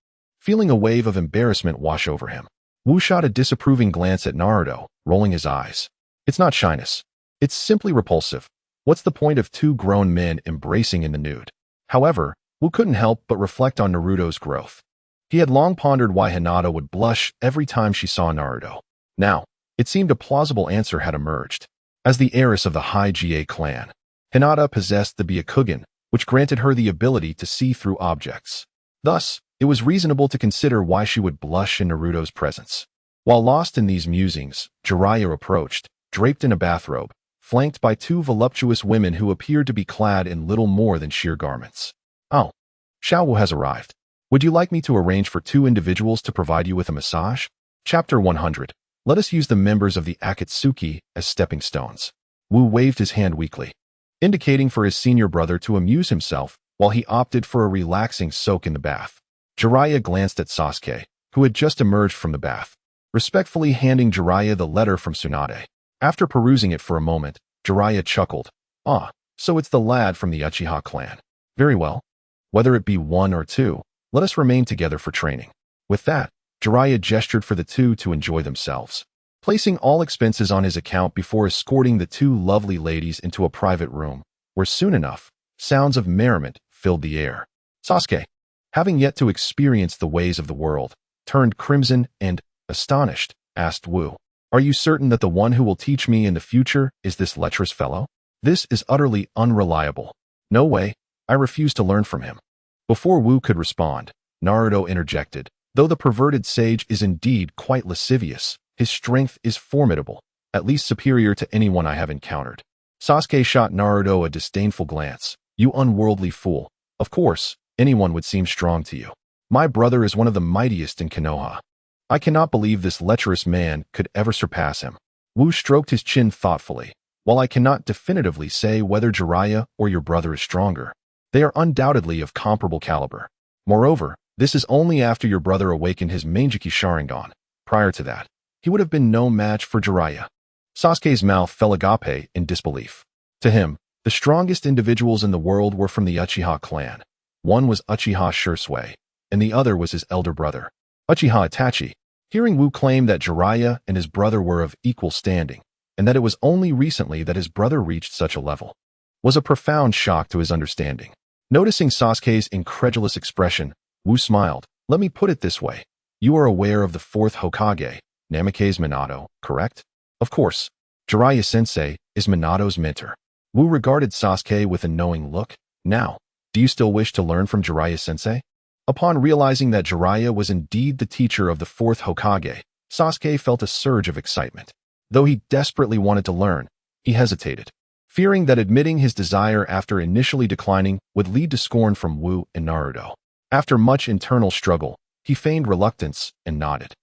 Feeling a wave of embarrassment wash over him, Wu shot a disapproving glance at Naruto, rolling his eyes. It's not shyness. It's simply repulsive. What's the point of two grown men embracing in the nude? However, Wu couldn't help but reflect on Naruto's growth. He had long pondered why Hinata would blush every time she saw Naruto. Now, it seemed a plausible answer had emerged. As the heiress of the High-GA clan, Hinata possessed the Byakugan, which granted her the ability to see through objects. Thus, it was reasonable to consider why she would blush in Naruto's presence. While lost in these musings, Jiraiya approached, draped in a bathrobe, flanked by two voluptuous women who appeared to be clad in little more than sheer garments. Oh, Xiao Wu has arrived. Would you like me to arrange for 2 individuals to provide you with a massage? Chapter 100. Let us use the members of the Akatsuki as stepping stones. Wu waved his hand weakly, indicating for his senior brother to amuse himself while he opted for a relaxing soak in the bath. Jiraiya glanced at Sasuke, who had just emerged from the bath, respectfully handing Jiraiya the letter from Tsunade. After perusing it for a moment, Jiraiya chuckled. Ah, so it's the lad from the Uchiha clan. Very well. Whether it be 1 or 2, let us remain together for training. With that, Jiraiya gestured for the 2 to enjoy themselves, placing all expenses on his account before escorting the 2 lovely ladies into a private room, where soon enough, sounds of merriment filled the air. Sasuke, having yet to experience the ways of the world, turned crimson and, astonished, asked Wu, "Are you certain that the one who will teach me in the future is this lecherous fellow? This is utterly unreliable. No way, I refuse to learn from him." Before Wu could respond, Naruto interjected, "Though the perverted sage is indeed quite lascivious, his strength is formidable, at least superior to anyone I have encountered." Sasuke shot Naruto a disdainful glance. "You unworldly fool. Of course, anyone would seem strong to you. My brother is one of the mightiest in Konoha. I cannot believe this lecherous man could ever surpass him. Wu stroked his chin thoughtfully. While I cannot definitively say whether Jiraiya or your brother is stronger, they are undoubtedly of comparable caliber. Moreover, this is only after your brother awakened his Manjiki Sharingan. Prior to that, he would have been no match for Jiraiya. Sasuke's mouth fell agape in disbelief. To him, the strongest individuals in the world were from the Uchiha clan. One was Uchiha Shursui, and the other was his elder brother, Uchiha Itachi. Hearing Wu claim that Jiraiya and his brother were of equal standing, and that it was only recently that his brother reached such a level, was a profound shock to his understanding. Noticing Sasuke's incredulous expression, Wu smiled. Let me put it this way. You are aware of the fourth Hokage, Namake's Minato, correct? Of course. Jiraiya-sensei is Minato's mentor. Wu regarded Sasuke with a knowing look. Now, do you still wish to learn from Jiraiya-sensei? Upon realizing that Jiraiya was indeed the teacher of the fourth Hokage, Sasuke felt a surge of excitement. Though he desperately wanted to learn, he hesitated, fearing that admitting his desire after initially declining would lead to scorn from Wu and Naruto. After much internal struggle, he feigned reluctance and nodded.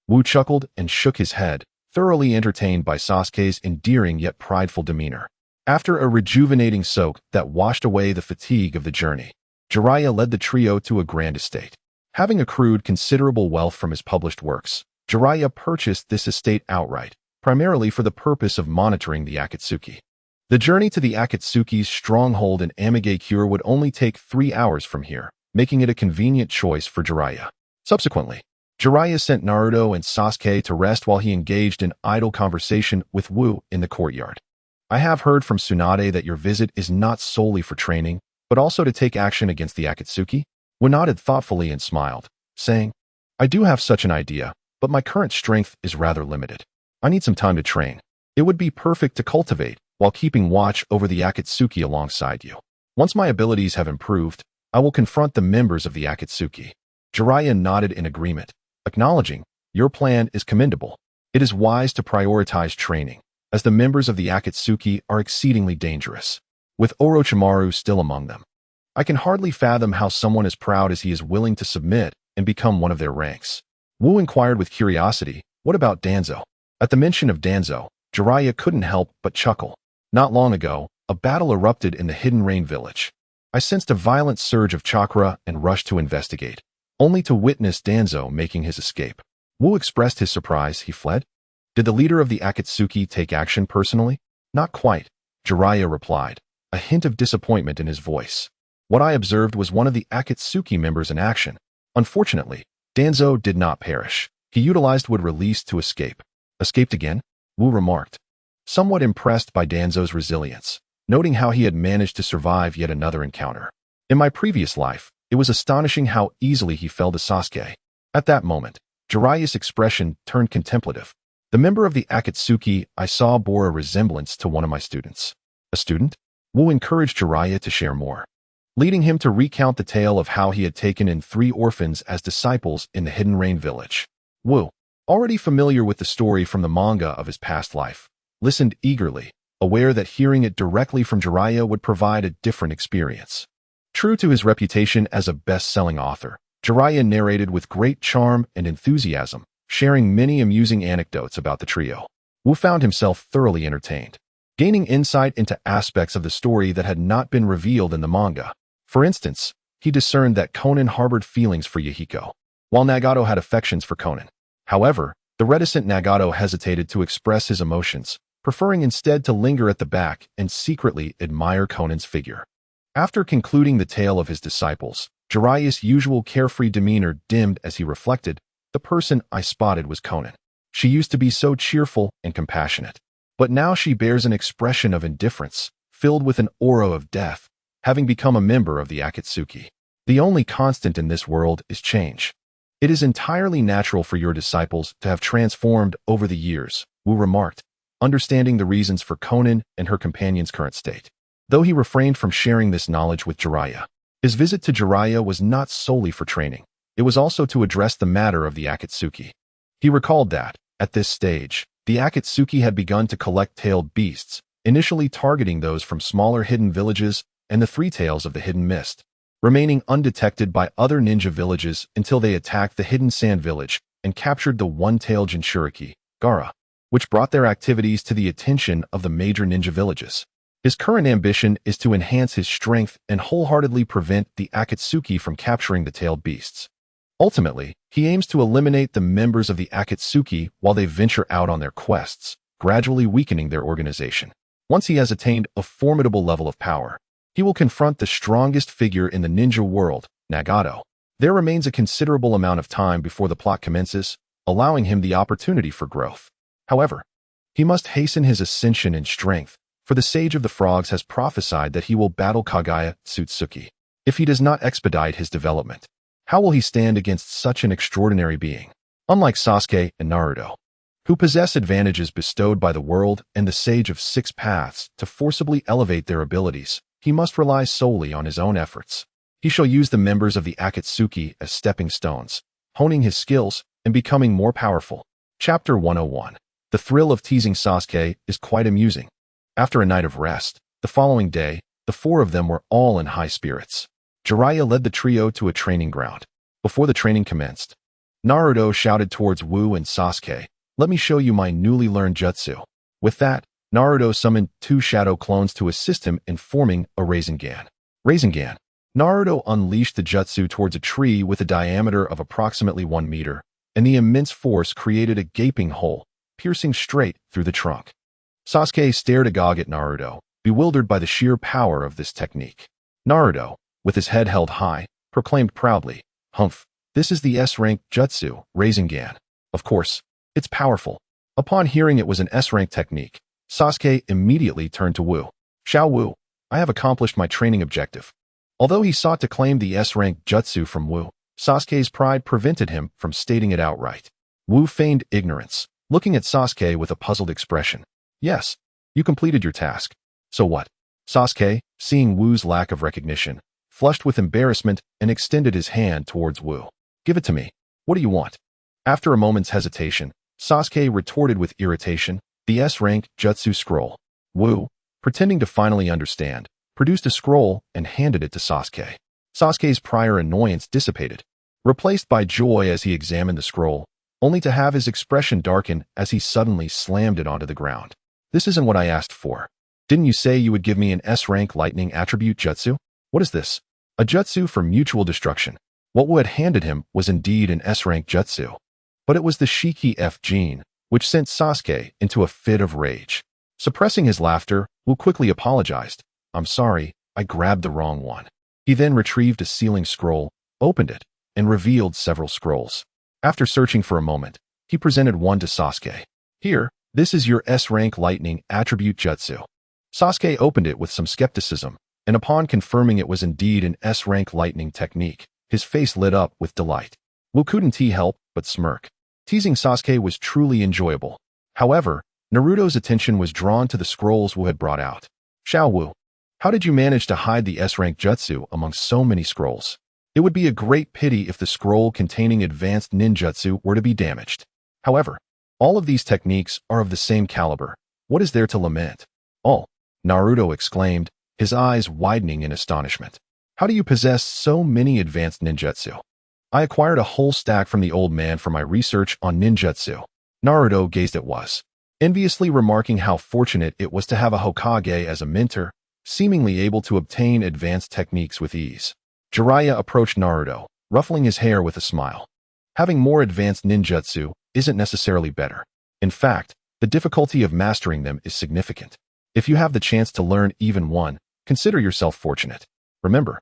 Wu chuckled and shook his head, thoroughly entertained by Sasuke's endearing yet prideful demeanor. After a rejuvenating soak that washed away the fatigue of the journey, Jiraiya led the trio to a grand estate. Having accrued considerable wealth from his published works, Jiraiya purchased this estate outright, primarily for the purpose of monitoring the Akatsuki. The journey to the Akatsuki's stronghold in Amigakure would only take 3 hours from here, making it a convenient choice for Jiraiya. Subsequently, Jiraiya sent Naruto and Sasuke to rest while he engaged in idle conversation with Wu in the courtyard. I have heard from Tsunade that your visit is not solely for training, but also to take action against the Akatsuki? Wu nodded thoughtfully and smiled, saying, I do have such an idea, but my current strength is rather limited. I need some time to train. It would be perfect to cultivate while keeping watch over the Akatsuki alongside you. Once my abilities have improved, I will confront the members of the Akatsuki. Jiraiya nodded in agreement, acknowledging, your plan is commendable. It is wise to prioritize training, as the members of the Akatsuki are exceedingly dangerous, with Orochimaru still among them. I can hardly fathom how someone as proud as he is willing to submit and become one of their ranks. Wu inquired with curiosity, what about Danzo? At the mention of Danzo, Jiraiya couldn't help but chuckle. Not long ago, a battle erupted in the Hidden Rain village. I sensed a violent surge of chakra and rushed to investigate, only to witness Danzo making his escape. Wu expressed his surprise. He fled? Did the leader of the Akatsuki take action personally? Not quite, Jiraiya replied, a hint of disappointment in his voice. What I observed was one of the Akatsuki members in action. Unfortunately, Danzo did not perish. He utilized Wood release to escape. Escaped again? Wu remarked, somewhat impressed by Danzo's resilience, noting how he had managed to survive yet another encounter. In my previous life, it was astonishing how easily he fell to Sasuke. At that moment, Jiraiya's expression turned contemplative. The member of the Akatsuki I saw bore a resemblance to one of my students. A student? Wu encouraged Jiraiya to share more, leading him to recount the tale of how he had taken in 3 orphans as disciples in the Hidden Rain village. Wu, already familiar with the story from the manga of his past life, listened eagerly, aware that hearing it directly from Jiraiya would provide a different experience. True to his reputation as a best-selling author, Jiraiya narrated with great charm and enthusiasm, sharing many amusing anecdotes about the trio. Wu found himself thoroughly entertained, gaining insight into aspects of the story that had not been revealed in the manga. For instance, he discerned that Konan harbored feelings for Yahiko, while Nagato had affections for Konan. However, the reticent Nagato hesitated to express his emotions, preferring instead to linger at the back and secretly admire Konan's figure. After concluding the tale of his disciples, Jiraiya's usual carefree demeanor dimmed as he reflected, the person I spotted was Konan. She used to be so cheerful and compassionate, but now she bears an expression of indifference, filled with an aura of death, having become a member of the Akatsuki. The only constant in this world is change. It is entirely natural for your disciples to have transformed over the years, Wu remarked, understanding the reasons for Konan and her companion's current state. Though he refrained from sharing this knowledge with Jiraiya, his visit to Jiraiya was not solely for training. It was also to address the matter of the Akatsuki. He recalled that, at this stage, the Akatsuki had begun to collect tailed beasts, initially targeting those from smaller hidden villages and the 3 tails of the Hidden Mist. remaining undetected by other ninja villages until they attacked the hidden sand village and captured the one-tailed Jinchuriki, Gaara, which brought their activities to the attention of the major ninja villages. His current ambition is to enhance his strength and wholeheartedly prevent the Akatsuki from capturing the tailed beasts. Ultimately, he aims to eliminate the members of the Akatsuki while they venture out on their quests, gradually weakening their organization. Once he has attained a formidable level of power, he will confront the strongest figure in the ninja world, Nagato. There remains a considerable amount of time before the plot commences, allowing him the opportunity for growth. However, he must hasten his ascension in strength, for the Sage of the Frogs has prophesied that he will battle Kagaya Tsutsuki. If he does not expedite his development, how will he stand against such an extraordinary being? Unlike Sasuke and Naruto, who possess advantages bestowed by the world and the Sage of Six Paths to forcibly elevate their abilities, he must rely solely on his own efforts. He shall use the members of the Akatsuki as stepping stones, honing his skills and becoming more powerful. Chapter 101. The thrill of teasing Sasuke is quite amusing. After a night of rest, the following day, the four of them were all in high spirits. Jiraiya led the trio to a training ground. Before the training commenced, Naruto shouted towards Wu and Sasuke, "Let me show you my newly learned jutsu." With that, Naruto summoned two shadow clones to assist him in forming a Rasengan. Naruto unleashed the jutsu towards a tree with a diameter of approximately 1 meter, and the immense force created a gaping hole, piercing straight through the trunk. Sasuke stared agog at Naruto, bewildered by the sheer power of this technique. Naruto, with his head held high, proclaimed proudly, "Humph, this is the S-rank jutsu, Rasengan. Of course, it's powerful." Upon hearing it was an S-rank technique, Sasuke immediately turned to Wu. "Xiao Wu, I have accomplished my training objective." Although he sought to claim the S-rank jutsu from Wu, Sasuke's pride prevented him from stating it outright. Wu feigned ignorance, looking at Sasuke with a puzzled expression. "Yes, you completed your task. So what?" Sasuke, seeing Wu's lack of recognition, flushed with embarrassment and extended his hand towards Wu. "Give it to me. What do you want?" After a moment's hesitation, Sasuke retorted with irritation, "The S-rank jutsu scroll." Wu, pretending to finally understand, produced a scroll and handed it to Sasuke. Sasuke's prior annoyance dissipated, replaced by joy as he examined the scroll, only to have his expression darken as he suddenly slammed it onto the ground. "This isn't what I asked for. Didn't you say you would give me an S-rank lightning attribute jutsu? What is this? A jutsu for mutual destruction." What Wu had handed him was indeed an S-rank jutsu, but it was the Shiki F gene, which sent Sasuke into a fit of rage. Suppressing his laughter, Wu quickly apologized. "I'm sorry, I grabbed the wrong one." He then retrieved a sealing scroll, opened it, and revealed several scrolls. After searching for a moment, he presented one to Sasuke. "Here, this is your S-rank lightning attribute jutsu." Sasuke opened it with some skepticism, and upon confirming it was indeed an S-rank lightning technique, his face lit up with delight. Wu couldn't help but smirk. Teasing Sasuke was truly enjoyable. However, Naruto's attention was drawn to the scrolls Wu had brought out. "Xiao Wu, how did you manage to hide the S-rank jutsu among so many scrolls? It would be a great pity if the scroll containing advanced ninjutsu were to be damaged. However, all of these techniques are of the same caliber. What is there to lament?" "Oh," Naruto exclaimed, his eyes widening in astonishment. "How do you possess so many advanced ninjutsu?" "I acquired a whole stack from the old man for my research on ninjutsu." Naruto gazed at Wu, enviously remarking how fortunate it was to have a Hokage as a mentor, seemingly able to obtain advanced techniques with ease. Jiraiya approached Naruto, ruffling his hair with a smile. "Having more advanced ninjutsu isn't necessarily better. In fact, the difficulty of mastering them is significant. If you have the chance to learn even one, consider yourself fortunate. Remember,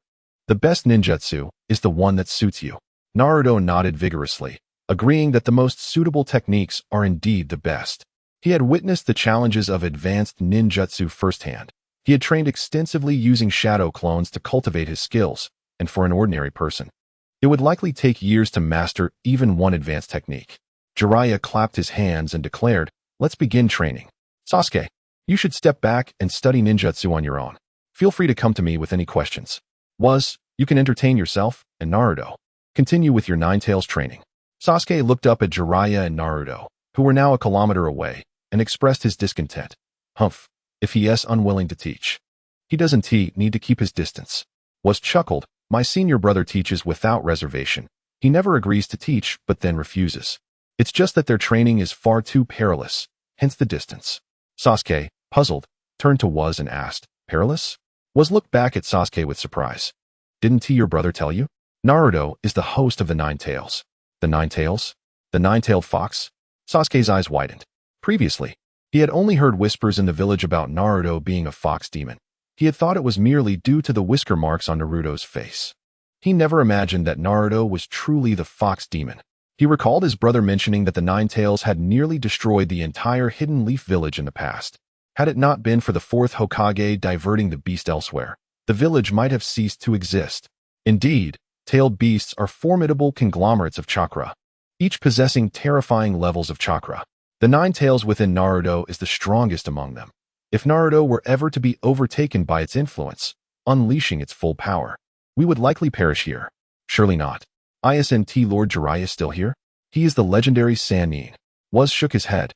the best ninjutsu is the one that suits you." Naruto nodded vigorously, agreeing that the most suitable techniques are indeed the best. He had witnessed the challenges of advanced ninjutsu firsthand. He had trained extensively using shadow clones to cultivate his skills, and for an ordinary person, it would likely take years to master even one advanced technique. Jiraiya clapped his hands and declared, "Let's begin training. Sasuke, you should step back and study ninjutsu on your own. Feel free to come to me with any questions. You can entertain yourself, and Naruto, continue with your Nine Tails training." Sasuke looked up at Jiraiya and Naruto, who were now a kilometer away, and expressed his discontent. "Humph, if he is unwilling to teach, he doesn't need to keep his distance." Wu chuckled, My senior brother teaches without reservation. He never agrees to teach, but then refuses. It's just that their training is far too perilous, hence the distance. Sasuke, puzzled, turned to Wuz and asked, perilous? Wuz looked back at Sasuke with surprise. Didn't your brother tell you? Naruto is the host of the Nine Tails. The Nine Tails? The Nine-Tailed Fox? Sasuke's eyes widened. Previously, he had only heard whispers in the village about Naruto being a fox demon. He had thought it was merely due to the whisker marks on Naruto's face. He never imagined that Naruto was truly the fox demon. He recalled his brother mentioning that the Nine Tails had nearly destroyed the entire Hidden Leaf village in the past. Had it not been for the fourth Hokage diverting the beast elsewhere, the village might have ceased to exist. Indeed, tailed beasts are formidable conglomerates of chakra, each possessing terrifying levels of chakra. The Nine Tails within Naruto is the strongest among them. If Naruto were ever to be overtaken by its influence, unleashing its full power, we would likely perish here. Surely not. Isn't Lord Jiraiya still here? He is the legendary Sannin. Wuz shook his head.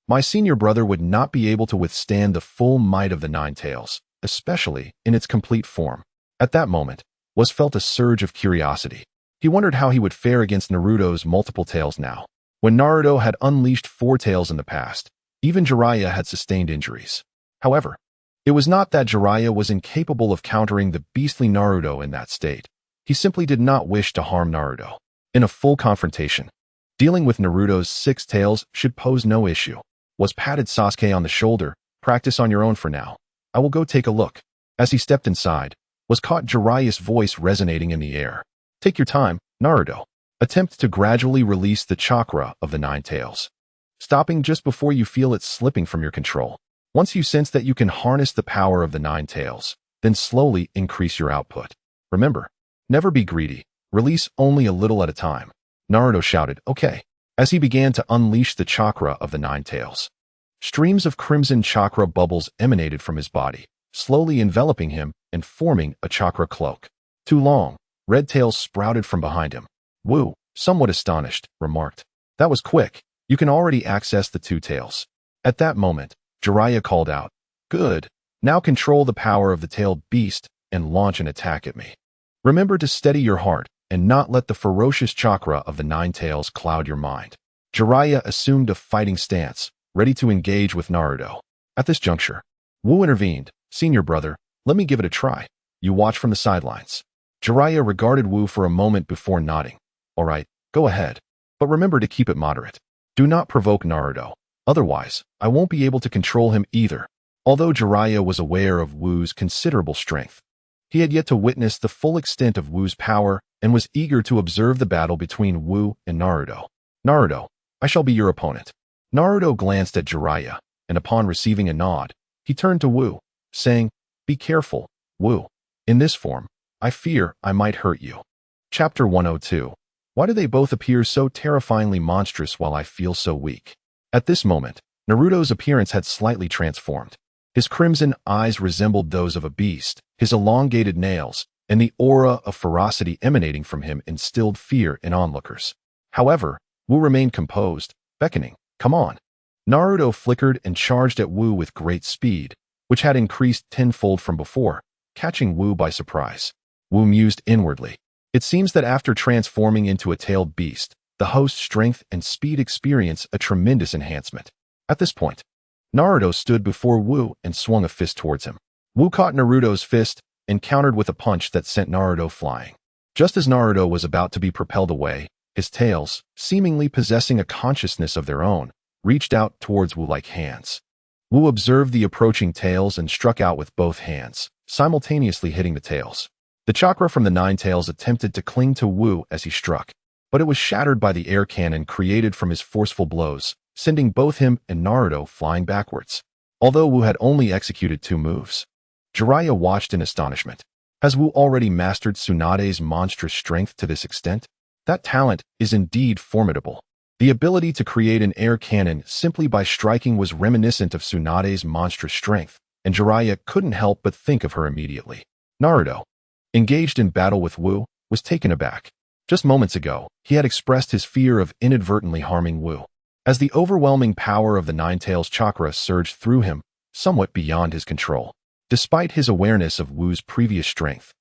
My senior brother would not be able to withstand the full might of the Nine Tails, especially in its complete form. At that moment, Wuz felt a surge of curiosity. He wondered how he would fare against Naruto's multiple tails now. When Naruto had unleashed 4 tails in the past, even Jiraiya had sustained injuries. However, it was not that Jiraiya was incapable of countering the beastly Naruto in that state. He simply did not wish to harm Naruto. In a full confrontation, dealing with Naruto's 6 tails should pose no issue. Wuz patted Sasuke on the shoulder. Practice on your own for now. I will go take a look. As he stepped inside, Wuz caught Jiraiya's voice resonating in the air. Take your time, Naruto. Attempt to gradually release the chakra of the Nine Tails, stopping just before you feel it slipping from your control. Once you sense that you can harness the power of the Nine Tails, then slowly increase your output. Remember, never be greedy. Release only a little at a time. Naruto shouted, okay, as he began to unleash the chakra of the Nine Tails. Streams of crimson chakra bubbles emanated from his body, slowly enveloping him and forming a chakra cloak. Too long, red tails sprouted from behind him. Wu, somewhat astonished, remarked, that was quick. You can already access the 2 tails. At that moment, Jiraiya called out, good. Now control the power of the tailed beast and launch an attack at me. Remember to steady your heart and not let the ferocious chakra of the Nine Tails cloud your mind. Jiraiya assumed a fighting stance, ready to engage with Naruto. At this juncture, Wu intervened. Senior brother, let me give it a try. You watch from the sidelines. Jiraiya regarded Wu for a moment before nodding. All right, go ahead. But remember to keep it moderate. Do not provoke Naruto. Otherwise, I won't be able to control him either. Although Jiraiya was aware of Wu's considerable strength, he had yet to witness the full extent of Wu's power and was eager to observe the battle between Wu and Naruto. Naruto, I shall be your opponent. Naruto glanced at Jiraiya, and upon receiving a nod, he turned to Wu, saying, be careful, Wu. In this form, I fear I might hurt you. Chapter 102. Why do they both appear so terrifyingly monstrous while I feel so weak? At this moment, Naruto's appearance had slightly transformed. His crimson eyes resembled those of a beast, his elongated nails, and the aura of ferocity emanating from him instilled fear in onlookers. However, Wu remained composed, beckoning, come on. Naruto flickered and charged at Wu with great speed, which had increased tenfold from before, catching Wu by surprise. Wu mused inwardly. It seems that after transforming into a tailed beast, the host's strength and speed experience a tremendous enhancement. At this point, Naruto stood before Wu and swung a fist towards him. Wu caught Naruto's fist and countered with a punch that sent Naruto flying. Just as Naruto was about to be propelled away, his tails, seemingly possessing a consciousness of their own, reached out towards Wu like hands. Wu observed the approaching tails and struck out with both hands, simultaneously hitting the tails. The chakra from the Nine Tails attempted to cling to Wu as he struck, but it was shattered by the air cannon created from his forceful blows, sending both him and Naruto flying backwards. Although Wu had only executed 2 moves, Jiraiya watched in astonishment. Has Wu already mastered Tsunade's monstrous strength to this extent? That talent is indeed formidable. The ability to create an air cannon simply by striking was reminiscent of Tsunade's monstrous strength, and Jiraiya couldn't help but think of her immediately. Naruto, engaged in battle with Wu, was taken aback. Just moments ago, he had expressed his fear of inadvertently harming Wu. As the overwhelming power of the Nine Tails chakra surged through him, somewhat beyond his control. Despite his awareness of Wu's previous strength,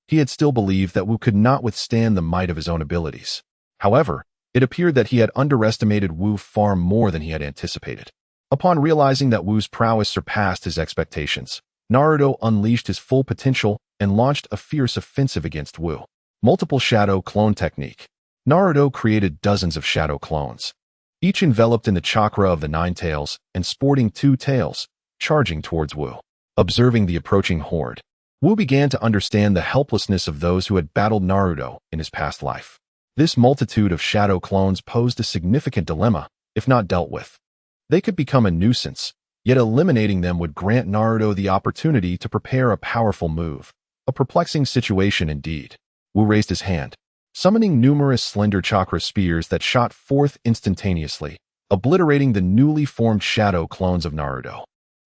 He had still believed that Wu could not withstand the might of his own abilities. However, it appeared that he had underestimated Wu far more than he had anticipated. Upon realizing that Wu's prowess surpassed his expectations, Naruto unleashed his full potential and launched a fierce offensive against Wu. Multiple shadow clone technique. Naruto created dozens of shadow clones, each enveloped in the chakra of the nine tails and sporting two tails, charging towards Wu. Observing the approaching horde, Wu began to understand the helplessness of those who had battled Naruto in his past life. This multitude of shadow clones posed a significant dilemma, if not dealt with. They could become a nuisance, yet eliminating them would grant Naruto the opportunity to prepare a powerful move. A perplexing situation indeed. Wu raised his hand, summoning numerous slender chakra spears that shot forth instantaneously, obliterating the newly formed shadow clones of Naruto.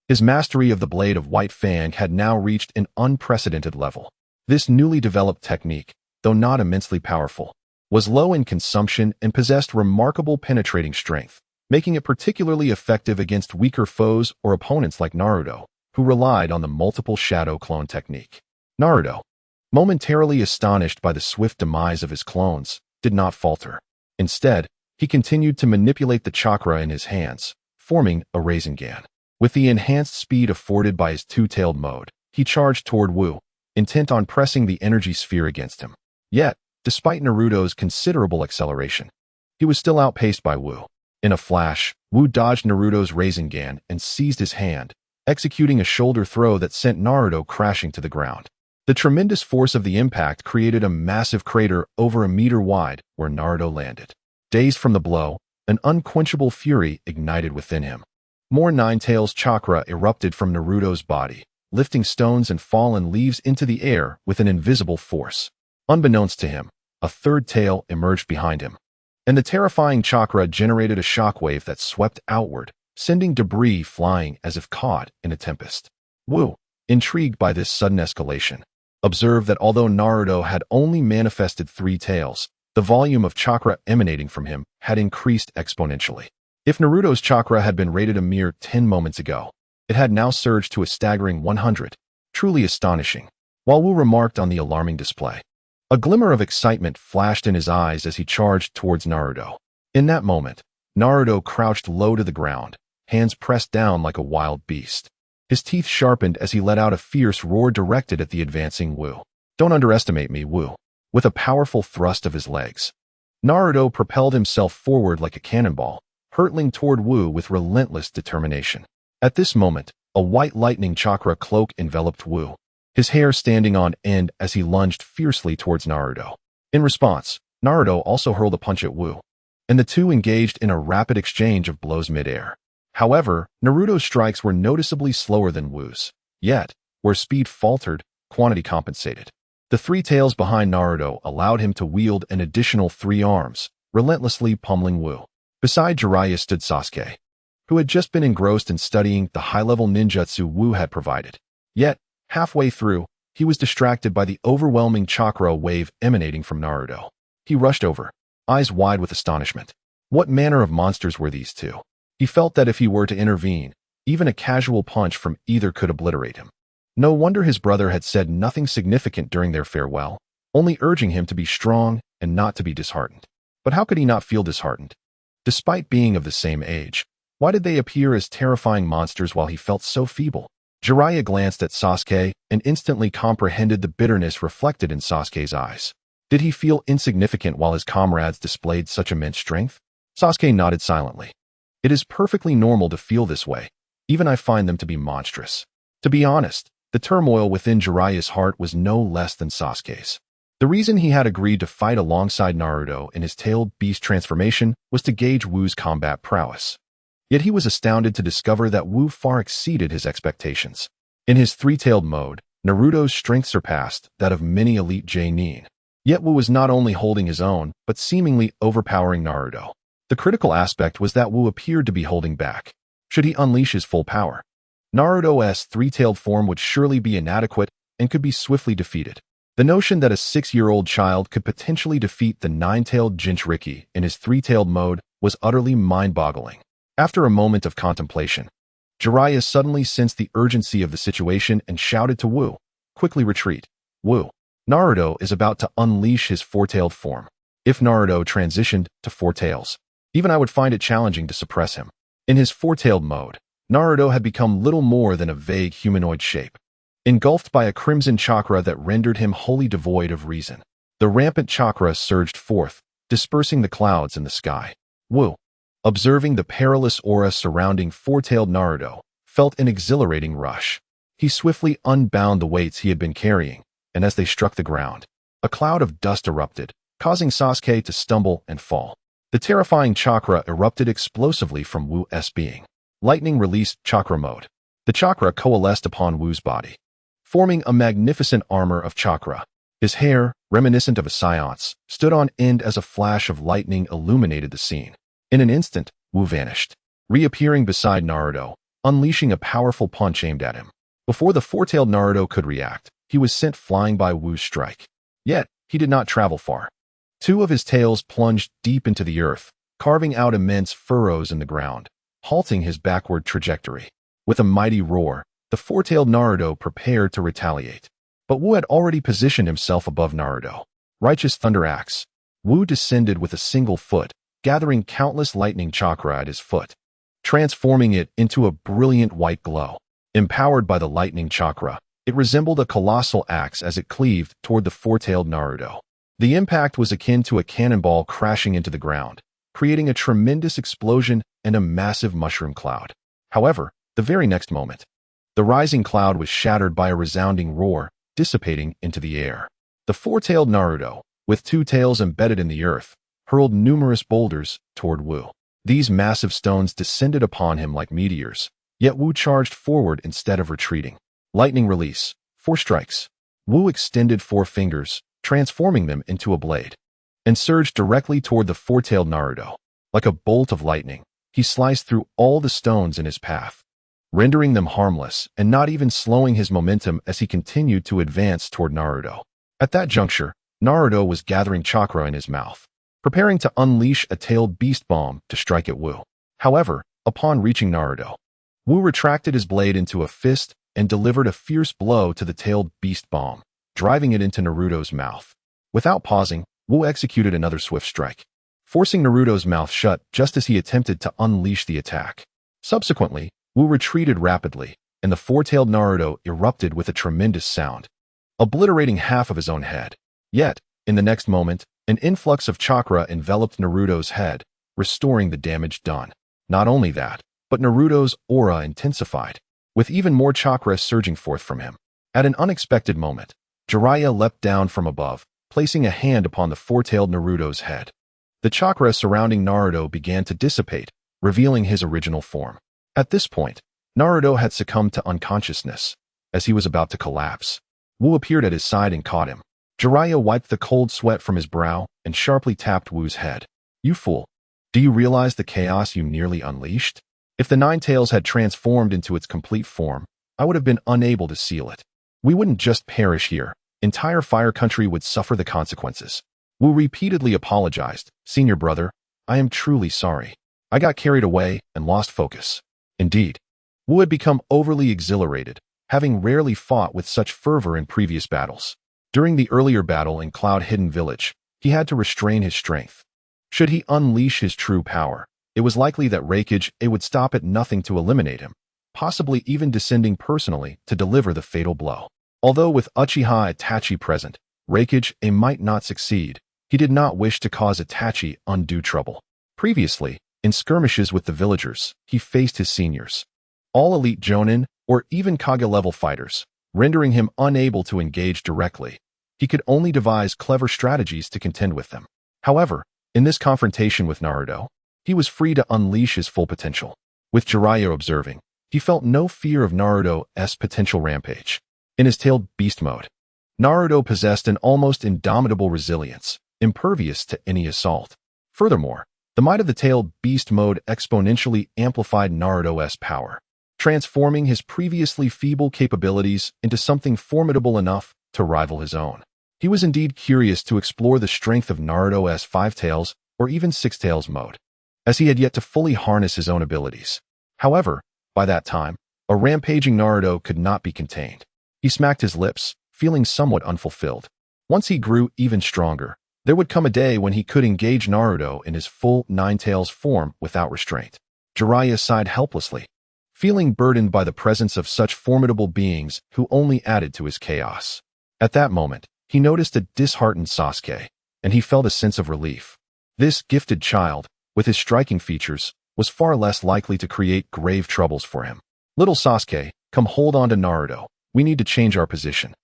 His mastery of the Blade of White Fang had now reached an unprecedented level. This newly developed technique, though not immensely powerful, was low in consumption and possessed remarkable penetrating strength, making it particularly effective against weaker foes or opponents like Naruto, who relied on the multiple shadow clone technique. Naruto, momentarily astonished by the swift demise of his clones, did not falter. Instead, he continued to manipulate the chakra in his hands, forming a Rasengan. With the enhanced speed afforded by his two-tailed mode, he charged toward Wu, intent on pressing the energy sphere against him. Yet, despite Naruto's considerable acceleration, he was still outpaced by Wu. In a flash, Wu dodged Naruto's Rasengan and seized his hand, executing a shoulder throw that sent Naruto crashing to the ground. The tremendous force of the impact created a massive crater over a meter wide where Naruto landed. Dazed from the blow, an unquenchable fury ignited within him. More Nine Tails chakra erupted from Naruto's body, lifting stones and fallen leaves into the air with an invisible force. Unbeknownst to him, a third tail emerged behind him, and the terrifying chakra generated a shockwave that swept outward, sending debris flying as if caught in a tempest. Wu, intrigued by this sudden escalation, observed that although Naruto had only manifested three tails, the volume of chakra emanating from him had increased exponentially. If Naruto's chakra had been rated a mere 10 moments ago, it had now surged to a staggering 100, truly astonishing. While Wu remarked on the alarming display, a glimmer of excitement flashed in his eyes as he charged towards Naruto. In that moment, Naruto crouched low to the ground, hands pressed down like a wild beast. His teeth sharpened as he let out a fierce roar directed at the advancing Wu. "Don't underestimate me, Wu." With a powerful thrust of his legs, Naruto propelled himself forward like a cannonball, hurtling toward Wu with relentless determination. At this moment, a white lightning chakra cloak enveloped Wu, his hair standing on end as he lunged fiercely towards Naruto. In response, Naruto also hurled a punch at Wu, and the two engaged in a rapid exchange of blows mid-air. However, Naruto's strikes were noticeably slower than Wu's. Yet, where speed faltered, quantity compensated. The three tails behind Naruto allowed him to wield an additional three arms, relentlessly pummeling Wu. Beside Jiraiya stood Sasuke, who had just been engrossed in studying the high-level ninjutsu Wu had provided. Yet, halfway through, he was distracted by the overwhelming chakra wave emanating from Naruto. He rushed over, eyes wide with astonishment. What manner of monsters were these two? He felt that if he were to intervene, even a casual punch from either could obliterate him. No wonder his brother had said nothing significant during their farewell, only urging him to be strong and not to be disheartened. But how could he not feel disheartened? Despite being of the same age, why did they appear as terrifying monsters while he felt so feeble? Jiraiya glanced at Sasuke and instantly comprehended the bitterness reflected in Sasuke's eyes. Did he feel insignificant while his comrades displayed such immense strength? Sasuke nodded silently. It is perfectly normal to feel this way. Even I find them to be monstrous. To be honest, the turmoil within Jiraiya's heart was no less than Sasuke's. The reason he had agreed to fight alongside Naruto in his tailed beast transformation was to gauge Wu's combat prowess. Yet he was astounded to discover that Wu far exceeded his expectations. In his three-tailed mode, Naruto's strength surpassed that of many elite Jonin. Yet Wu was not only holding his own, but seemingly overpowering Naruto. The critical aspect was that Wu appeared to be holding back. Should he unleash his full power, Naruto's three-tailed form would surely be inadequate and could be swiftly defeated. The notion that a 6-year-old child could potentially defeat the nine-tailed Jinchuriki in his three-tailed mode was utterly mind-boggling. After a moment of contemplation, Jiraiya suddenly sensed the urgency of the situation and shouted to Wu, "Quickly retreat." Wu, Naruto is about to unleash his four-tailed form. If Naruto transitioned to four tails, even I would find it challenging to suppress him. In his four-tailed mode, Naruto had become little more than a vague humanoid shape, engulfed by a crimson chakra that rendered him wholly devoid of reason. The rampant chakra surged forth, dispersing the clouds in the sky. Wu, observing the perilous aura surrounding four-tailed Naruto, felt an exhilarating rush. He swiftly unbound the weights he had been carrying, and as they struck the ground, a cloud of dust erupted, causing Sasuke to stumble and fall. The terrifying chakra erupted explosively from Wu's being. Lightning released chakra mode. The chakra coalesced upon Wu's body, forming a magnificent armor of chakra. His hair, reminiscent of a seance, stood on end as a flash of lightning illuminated the scene. In an instant, Wu vanished, reappearing beside Naruto, unleashing a powerful punch aimed at him. Before the four-tailed Naruto could react, he was sent flying by Wu's strike. Yet, he did not travel far. Two of his tails plunged deep into the earth, carving out immense furrows in the ground, halting his backward trajectory. With a mighty roar, the four-tailed Naruto prepared to retaliate. But Wu had already positioned himself above Naruto. Righteous Thunder Axe. Wu descended with a single foot, gathering countless lightning chakra at his foot, transforming it into a brilliant white glow. Empowered by the lightning chakra, it resembled a colossal axe as it cleaved toward the four-tailed Naruto. The impact was akin to a cannonball crashing into the ground, creating a tremendous explosion and a massive mushroom cloud. However, the very next moment, the rising cloud was shattered by a resounding roar, dissipating into the air. The four-tailed Naruto, with two tails embedded in the earth, hurled numerous boulders toward Wu. These massive stones descended upon him like meteors, yet Wu charged forward instead of retreating. Lightning release. 4 strikes. Wu extended 4 fingers, transforming them into a blade, and surged directly toward the four-tailed Naruto. Like a bolt of lightning, he sliced through all the stones in his path, rendering them harmless and not even slowing his momentum as he continued to advance toward Naruto. At that juncture, Naruto was gathering chakra in his mouth, preparing to unleash a tailed beast bomb to strike at Wu. However, upon reaching Naruto, Wu retracted his blade into a fist and delivered a fierce blow to the tailed beast bomb, driving it into Naruto's mouth. Without pausing, Wu executed another swift strike, forcing Naruto's mouth shut just as he attempted to unleash the attack. Subsequently, Wu retreated rapidly, and the four-tailed Naruto erupted with a tremendous sound, obliterating half of his own head. Yet, in the next moment, an influx of chakra enveloped Naruto's head, restoring the damage done. Not only that, but Naruto's aura intensified, with even more chakra surging forth from him. At an unexpected moment, Jiraiya leapt down from above, placing a hand upon the four-tailed Naruto's head. The chakra surrounding Naruto began to dissipate, revealing his original form. At this point, Naruto had succumbed to unconsciousness. As he was about to collapse, Wu appeared at his side and caught him. Jiraiya wiped the cold sweat from his brow and sharply tapped Wu's head. "You fool! Do you realize the chaos you nearly unleashed? If the Nine Tails had transformed into its complete form, I would have been unable to seal it. We wouldn't just perish here. Entire Fire Country would suffer the consequences." Wu repeatedly apologized. "Senior brother, I am truly sorry. I got carried away and lost focus." Indeed, Wu had become overly exhilarated, having rarely fought with such fervor in previous battles. During the earlier battle in Cloud Hidden Village, he had to restrain his strength. Should he unleash his true power, it was likely that Raikage would stop at nothing to eliminate him, possibly even descending personally to deliver the fatal blow. Although with Uchiha Itachi present, Raikage might not succeed, he did not wish to cause Itachi undue trouble. Previously, in skirmishes with the villagers, he faced his seniors, all elite Jonin or even Kage-level fighters, rendering him unable to engage directly. He could only devise clever strategies to contend with them. However, in this confrontation with Naruto, he was free to unleash his full potential. With Jiraiya observing, he felt no fear of Naruto's potential rampage. In his tailed beast mode, Naruto possessed an almost indomitable resilience, impervious to any assault. Furthermore, the might of the tailed beast mode exponentially amplified Naruto's power, transforming his previously feeble capabilities into something formidable enough to rival his own. He was indeed curious to explore the strength of Naruto's 5 tails or even 6 tails mode, as he had yet to fully harness his own abilities. However, by that time, a rampaging Naruto could not be contained. He smacked his lips, feeling somewhat unfulfilled. Once he grew even stronger, there would come a day when he could engage Naruto in his full Nine-Tails form without restraint. Jiraiya sighed helplessly, feeling burdened by the presence of such formidable beings who only added to his chaos. At that moment, he noticed a disheartened Sasuke, and he felt a sense of relief. This gifted child, with his striking features, was far less likely to create grave troubles for him. Little Sasuke, come hold on to Naruto. We need to change our position.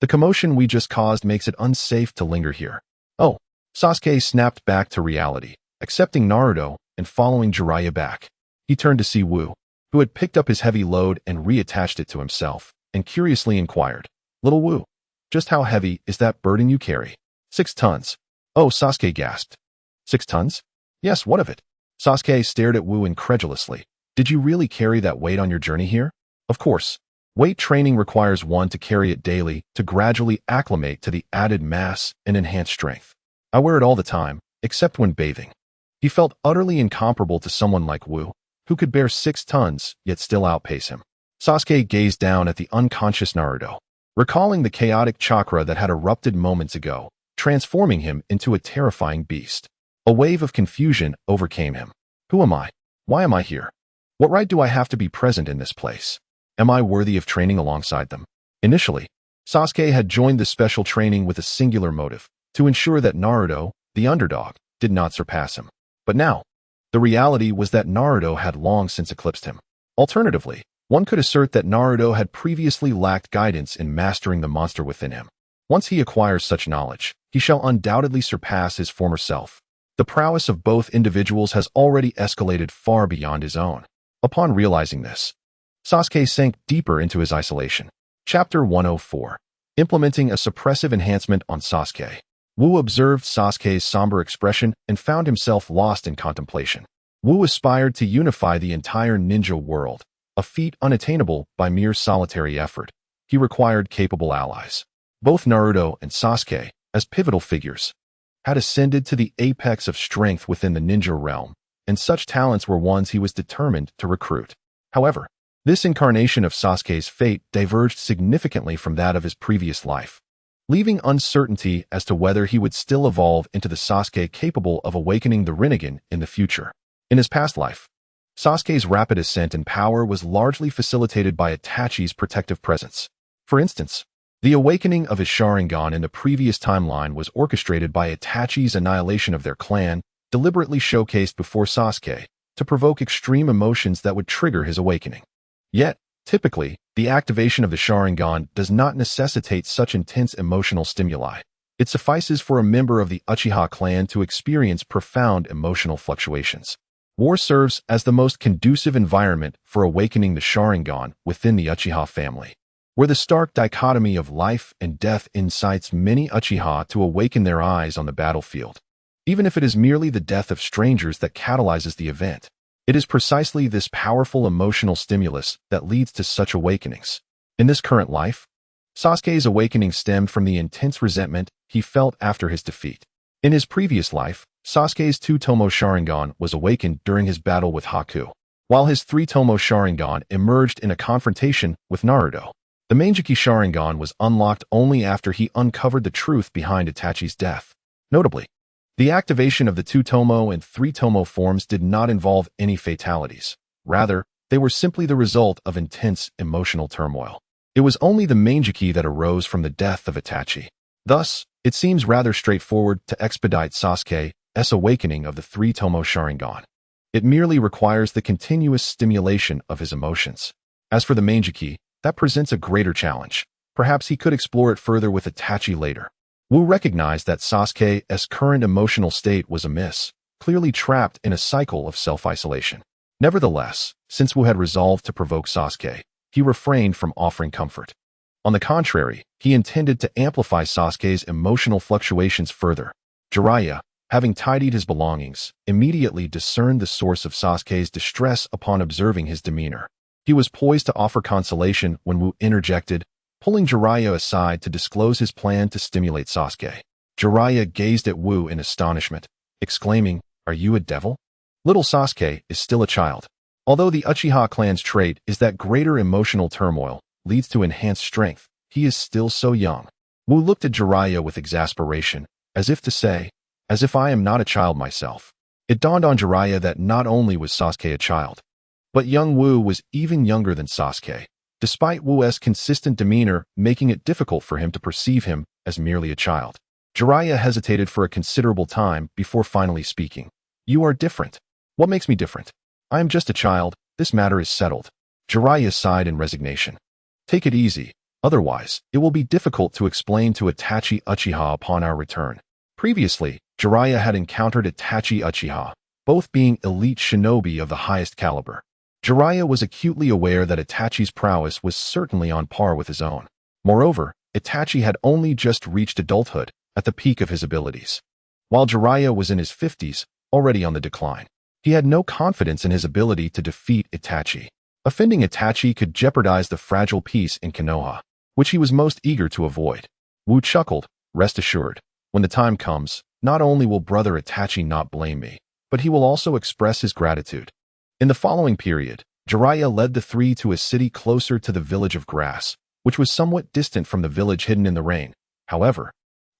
The commotion we just caused makes it unsafe to linger here. Oh, Sasuke snapped back to reality, accepting Naruto and following Jiraiya back. He turned to see Wu, who had picked up his heavy load and reattached it to himself, and curiously inquired, "Little Wu, just how heavy is that burden you carry?" 6 tons. Oh, Sasuke gasped. 6 tons? Yes, what of it? Sasuke stared at Wu incredulously. Did you really carry that weight on your journey here? Of course. Weight training requires one to carry it daily to gradually acclimate to the added mass and enhanced strength. I wear it all the time, except when bathing. He felt utterly incomparable to someone like Wu, who could bear 6 tons yet still outpace him. Sasuke gazed down at the unconscious Naruto, recalling the chaotic chakra that had erupted moments ago, transforming him into a terrifying beast. A wave of confusion overcame him. Who am I? Why am I here? What right do I have to be present in this place? Am I worthy of training alongside them? Initially, Sasuke had joined the special training with a singular motive, to ensure that Naruto, the underdog, did not surpass him. But now, the reality was that Naruto had long since eclipsed him. Alternatively, one could assert that Naruto had previously lacked guidance in mastering the monster within him. Once he acquires such knowledge, he shall undoubtedly surpass his former self. The prowess of both individuals has already escalated far beyond his own. Upon realizing this, Sasuke sank deeper into his isolation. Chapter 104. Implementing a suppressive enhancement on Sasuke. Wu observed Sasuke's somber expression and found himself lost in contemplation. Wu aspired to unify the entire ninja world, a feat unattainable by mere solitary effort. He required capable allies. Both Naruto and Sasuke, as pivotal figures, had ascended to the apex of strength within the ninja realm, and such talents were ones he was determined to recruit. However, this incarnation of Sasuke's fate diverged significantly from that of his previous life, leaving uncertainty as to whether he would still evolve into the Sasuke capable of awakening the Rinnegan in the future. In his past life, Sasuke's rapid ascent in power was largely facilitated by Itachi's protective presence. For instance, the awakening of his Sharingan in the previous timeline was orchestrated by Itachi's annihilation of their clan, deliberately showcased before Sasuke, to provoke extreme emotions that would trigger his awakening. Yet, typically, the activation of the Sharingan does not necessitate such intense emotional stimuli. It suffices for a member of the Uchiha clan to experience profound emotional fluctuations. War serves as the most conducive environment for awakening the Sharingan within the Uchiha family, where the stark dichotomy of life and death incites many Uchiha to awaken their eyes on the battlefield. Even if it is merely the death of strangers that catalyzes the event, it is precisely this powerful emotional stimulus that leads to such awakenings. In this current life, Sasuke's awakening stemmed from the intense resentment he felt after his defeat. In his previous life, Sasuke's 2-Tomo Sharingan was awakened during his battle with Haku, while his 3-Tomo Sharingan emerged in a confrontation with Naruto. The Mangekyou Sharingan was unlocked only after he uncovered the truth behind Itachi's death. Notably, the activation of the 2-Tomo and 3-Tomo forms did not involve any fatalities. Rather, they were simply the result of intense emotional turmoil. It was only the Mangekyou that arose from the death of Itachi. Thus, it seems rather straightforward to expedite Sasuke's awakening of the 3-Tomo Sharingan. It merely requires the continuous stimulation of his emotions. As for the Mangekyou, that presents a greater challenge. Perhaps he could explore it further with Itachi later. Wu recognized that Sasuke's current emotional state was amiss, clearly trapped in a cycle of self-isolation. Nevertheless, since Wu had resolved to provoke Sasuke, he refrained from offering comfort. On the contrary, he intended to amplify Sasuke's emotional fluctuations further. Jiraiya, having tidied his belongings, immediately discerned the source of Sasuke's distress upon observing his demeanor. He was poised to offer consolation when Wu interjected, pulling Jiraiya aside to disclose his plan to stimulate Sasuke. Jiraiya gazed at Wu in astonishment, exclaiming, "Are you a devil?" Little Sasuke is still a child. Although the Uchiha clan's trait is that greater emotional turmoil leads to enhanced strength, he is still so young. Wu looked at Jiraiya with exasperation, as if to say, as if I am not a child myself. It dawned on Jiraiya that not only was Sasuke a child, but young Wu was even younger than Sasuke, despite Wu's consistent demeanor making it difficult for him to perceive him as merely a child. Jiraiya hesitated for a considerable time before finally speaking. You are different. What makes me different? I am just a child. This matter is settled. Jiraiya sighed in resignation. Take it easy. Otherwise, it will be difficult to explain to Itachi Uchiha upon our return. Previously, Jiraiya had encountered Itachi Uchiha, both being elite shinobi of the highest caliber. Jiraiya was acutely aware that Itachi's prowess was certainly on par with his own. Moreover, Itachi had only just reached adulthood, at the peak of his abilities, while Jiraiya was in his 50s, already on the decline. He had no confidence in his ability to defeat Itachi. Offending Itachi could jeopardize the fragile peace in Konoha, which he was most eager to avoid. Wu chuckled, rest assured, when the time comes, not only will brother Itachi not blame me, but he will also express his gratitude. In the following period, Jiraiya led the three to a city closer to the village of Grass, which was somewhat distant from the village hidden in the rain. However,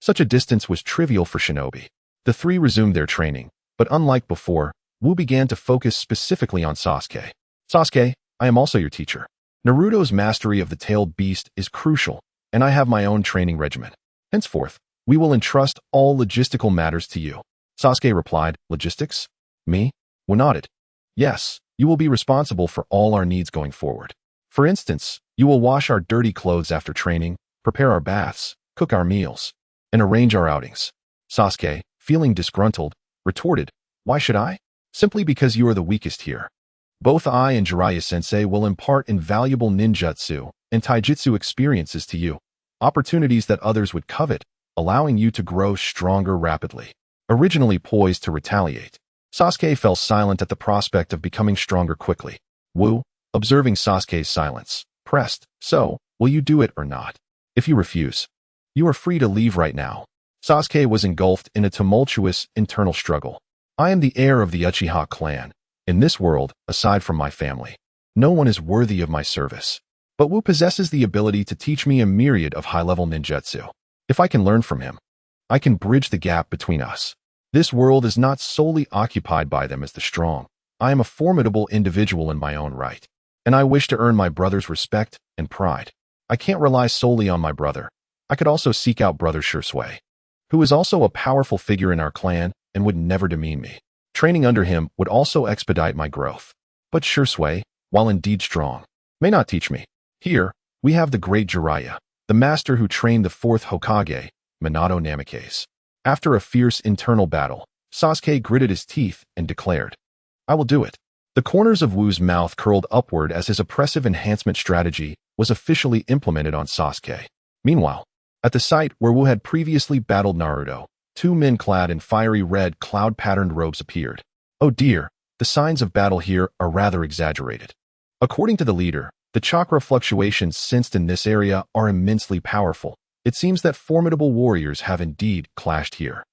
such a distance was trivial for shinobi. The three resumed their training, but unlike before, Wu began to focus specifically on Sasuke. Sasuke, I am also your teacher. Naruto's mastery of the tailed beast is crucial, and I have my own training regimen. Henceforth, we will entrust all logistical matters to you. Sasuke replied, Logistics? Me? Wu nodded. Yes, you will be responsible for all our needs going forward. For instance, you will wash our dirty clothes after training, prepare our baths, cook our meals, and arrange our outings. Sasuke, feeling disgruntled, retorted, Why should I? Simply because you are the weakest here. Both I and Jiraiya-sensei will impart invaluable ninjutsu and taijutsu experiences to you, opportunities that others would covet, allowing you to grow stronger rapidly. Originally poised to retaliate, Sasuke fell silent at the prospect of becoming stronger quickly. Wu, observing Sasuke's silence, pressed, So, will you do it or not? If you refuse, you are free to leave right now. Sasuke was engulfed in a tumultuous internal struggle. I am the heir of the Uchiha clan. In this world, aside from my family, no one is worthy of my service. But Wu possesses the ability to teach me a myriad of high-level ninjutsu. If I can learn from him, I can bridge the gap between us. This world is not solely occupied by them as the strong. I am a formidable individual in my own right, and I wish to earn my brother's respect and pride. I can't rely solely on my brother. I could also seek out Brother Shursui, who is also a powerful figure in our clan and would never demean me. Training under him would also expedite my growth. But Shursui, while indeed strong, may not teach me. Here, we have the great Jiraiya, the master who trained the fourth Hokage, Minato Namikaze. After a fierce internal battle, Sasuke gritted his teeth and declared, I will do it. The corners of Wu's mouth curled upward as his oppressive enhancement strategy was officially implemented on Sasuke. Meanwhile, at the site where Wu had previously battled Naruto, two men clad in fiery red cloud-patterned robes appeared. Oh dear, the signs of battle here are rather exaggerated. According to the leader, the chakra fluctuations sensed in this area are immensely powerful. It seems that formidable warriors have indeed clashed here.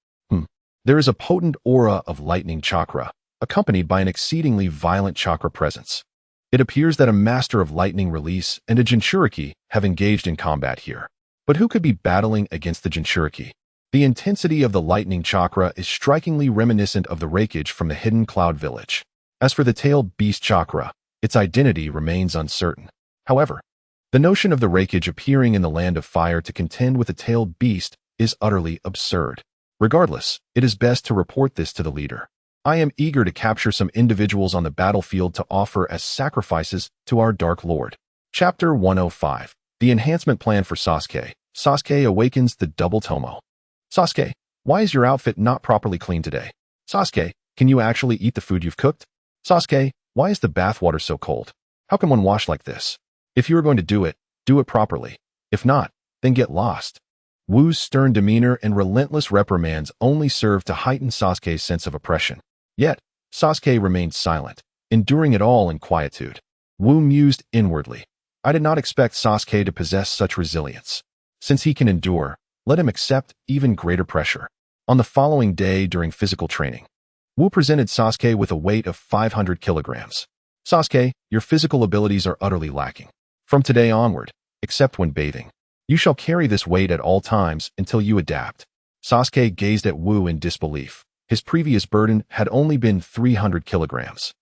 There is a potent aura of lightning chakra, accompanied by an exceedingly violent chakra presence. It appears that a master of lightning release and a Jinchuriki have engaged in combat here. But who could be battling against the Jinchuriki? The intensity of the lightning chakra is strikingly reminiscent of the Reikage from the hidden cloud village. As for the tailed beast chakra, its identity remains uncertain. However, the notion of the Reikage appearing in the land of fire to contend with a tailed beast is utterly absurd. Regardless, it is best to report this to the leader. I am eager to capture some individuals on the battlefield to offer as sacrifices to our Dark Lord. Chapter 105. The Enhancement Plan for Sasuke. Sasuke awakens the double Tomo. Sasuke, why is your outfit not properly cleaned today? Sasuke, can you actually eat the food you've cooked? Sasuke, why is the bathwater so cold? How can one wash like this? If you are going to do it properly. If not, then get lost. Wu's stern demeanor and relentless reprimands only served to heighten Sasuke's sense of oppression. Yet, Sasuke remained silent, enduring it all in quietude. Wu mused inwardly. I did not expect Sasuke to possess such resilience. Since he can endure, let him accept even greater pressure. On the following day during physical training, Wu presented Sasuke with a weight of 500 kilograms. Sasuke, your physical abilities are utterly lacking. From today onward, except when bathing, You shall carry this weight at all times until you adapt. Sasuke gazed at Wu in disbelief. His previous burden had only been 300 kilograms.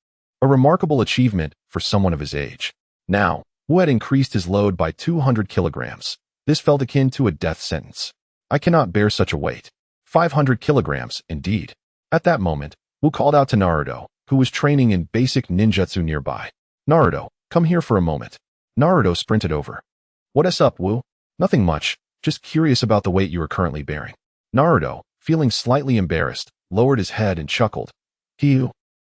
A remarkable achievement for someone of his age. Now, Wu had increased his load by 200 kilograms. This felt akin to a death sentence. I cannot bear such a weight. 500 kilograms, indeed. At that moment, Wu called out to Naruto, who was training in basic ninjutsu nearby. Naruto, come here for a moment. Naruto sprinted over. What's up, Wu? Nothing much, just curious about the weight you are currently bearing. Naruto, feeling slightly embarrassed, lowered his head and chuckled.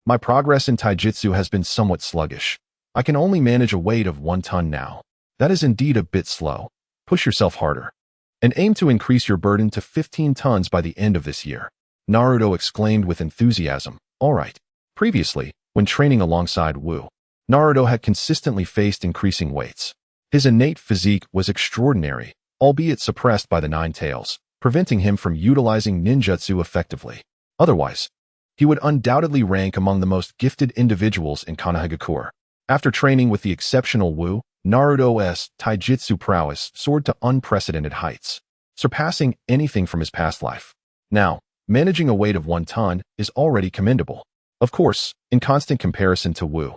My progress in taijutsu has been somewhat sluggish. I can only manage a weight of 1 ton now. That is indeed a bit slow. Push yourself harder. And aim to increase your burden to 15 tons by the end of this year. Naruto exclaimed with enthusiasm. All right. Previously, when training alongside Wu, Naruto had consistently faced increasing weights. His innate physique was extraordinary, albeit suppressed by the 9 tails, preventing him from utilizing ninjutsu effectively. Otherwise, he would undoubtedly rank among the most gifted individuals in Konohagakure. After training with the exceptional Wu, Naruto's taijutsu prowess soared to unprecedented heights, surpassing anything from his past life. Now, managing a weight of 1 ton is already commendable. Of course, in constant comparison to Wu,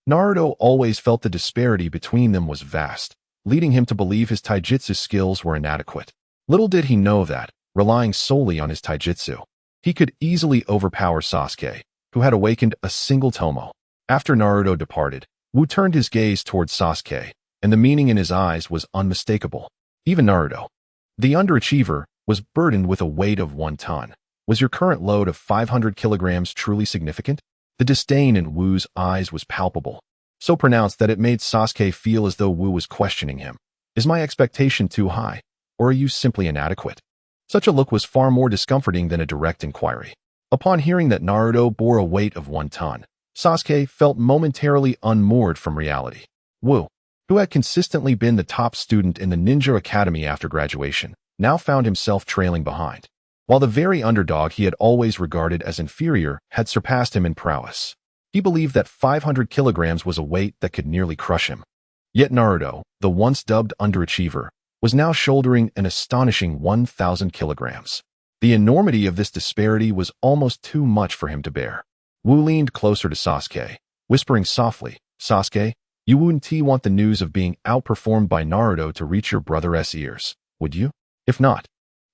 Naruto always felt the disparity between them was vast, leading him to believe his taijutsu skills were inadequate. Little did he know that, relying solely on his taijutsu, he could easily overpower Sasuke, who had awakened a single tomo. After Naruto departed, Wu turned his gaze towards Sasuke, and the meaning in his eyes was unmistakable. Even Naruto, the underachiever, was burdened with a weight of 1 ton. Was your current load of 500 kilograms truly significant? The disdain in Wu's eyes was palpable, so pronounced that it made Sasuke feel as though Wu was questioning him. Is my expectation too high, or are you simply inadequate? Such a look was far more discomforting than a direct inquiry. Upon hearing that Naruto bore a weight of 1 ton, Sasuke felt momentarily unmoored from reality. Wu, who had consistently been the top student in the ninja academy after graduation, now found himself trailing behind. While the very underdog he had always regarded as inferior had surpassed him in prowess, he believed that 500 kilograms was a weight that could nearly crush him. Yet Naruto, the once dubbed underachiever, was now shouldering an astonishing 1,000 kilograms. The enormity of this disparity was almost too much for him to bear. Wu leaned closer to Sasuke, whispering softly, Sasuke, you wouldn't want the news of being outperformed by Naruto to reach your brother's ears, would you? If not,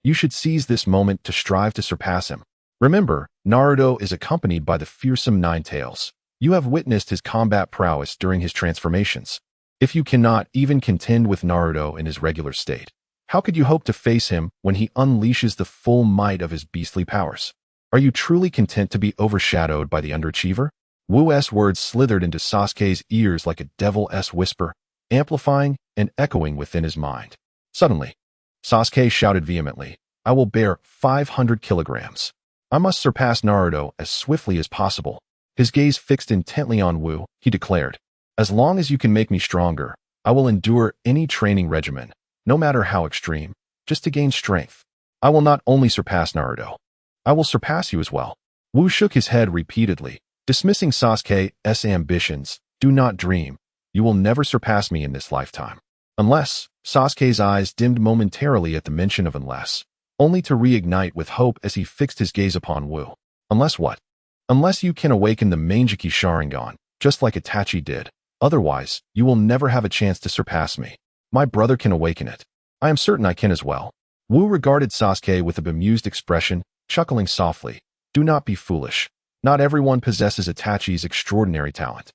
you should seize this moment to strive to surpass him. Remember, Naruto is accompanied by the fearsome 9 tails. You have witnessed his combat prowess during his transformations. If you cannot even contend with Naruto in his regular state, how could you hope to face him when he unleashes the full might of his beastly powers? Are you truly content to be overshadowed by the underachiever? Wu's words slithered into Sasuke's ears like a devil's whisper, amplifying and echoing within his mind. Suddenly, Sasuke shouted vehemently, I will bear 500 kilograms. I must surpass Naruto as swiftly as possible. His gaze fixed intently on Wu, he declared, as long as you can make me stronger, I will endure any training regimen, no matter how extreme, just to gain strength. I will not only surpass Naruto, I will surpass you as well. Wu shook his head repeatedly, dismissing Sasuke's ambitions. Do not dream. You will never surpass me in this lifetime. Unless, Sasuke's eyes dimmed momentarily at the mention of unless, only to reignite with hope as he fixed his gaze upon Wu. Unless what? Unless you can awaken the Manjiki Sharingan, just like Itachi did. Otherwise, you will never have a chance to surpass me. My brother can awaken it. I am certain I can as well. Wu regarded Sasuke with a bemused expression, chuckling softly. Do not be foolish. Not everyone possesses Itachi's extraordinary talent.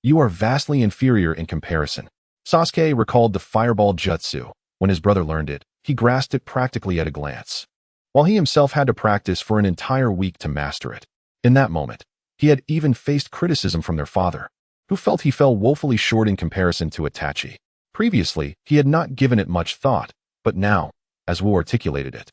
You are vastly inferior in comparison. Sasuke recalled the fireball jutsu. When his brother learned it, he grasped it practically at a glance, while he himself had to practice for an entire week to master it. In that moment, he had even faced criticism from their father, who felt he fell woefully short in comparison to Itachi. Previously, he had not given it much thought, but now, as Wu articulated it,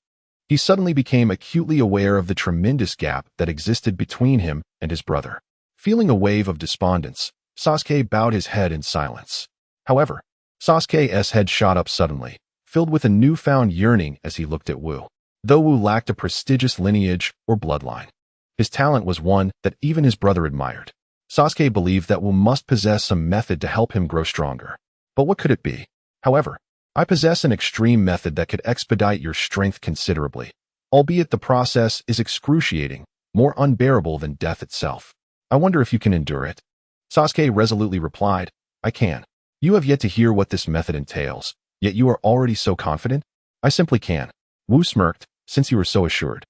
he suddenly became acutely aware of the tremendous gap that existed between him and his brother. Feeling a wave of despondence, Sasuke bowed his head in silence. However, Sasuke's head shot up suddenly, filled with a newfound yearning as he looked at Wu. Though Wu lacked a prestigious lineage or bloodline, his talent was one that even his brother admired. Sasuke believed that Wu must possess some method to help him grow stronger. But what could it be? However, I possess an extreme method that could expedite your strength considerably, albeit the process is excruciating, more unbearable than death itself. I wonder if you can endure it." Sasuke resolutely replied, "I can. You have yet to hear what this method entails, yet you are already so confident?" "I simply can." Wu smirked, "Since you are so assured,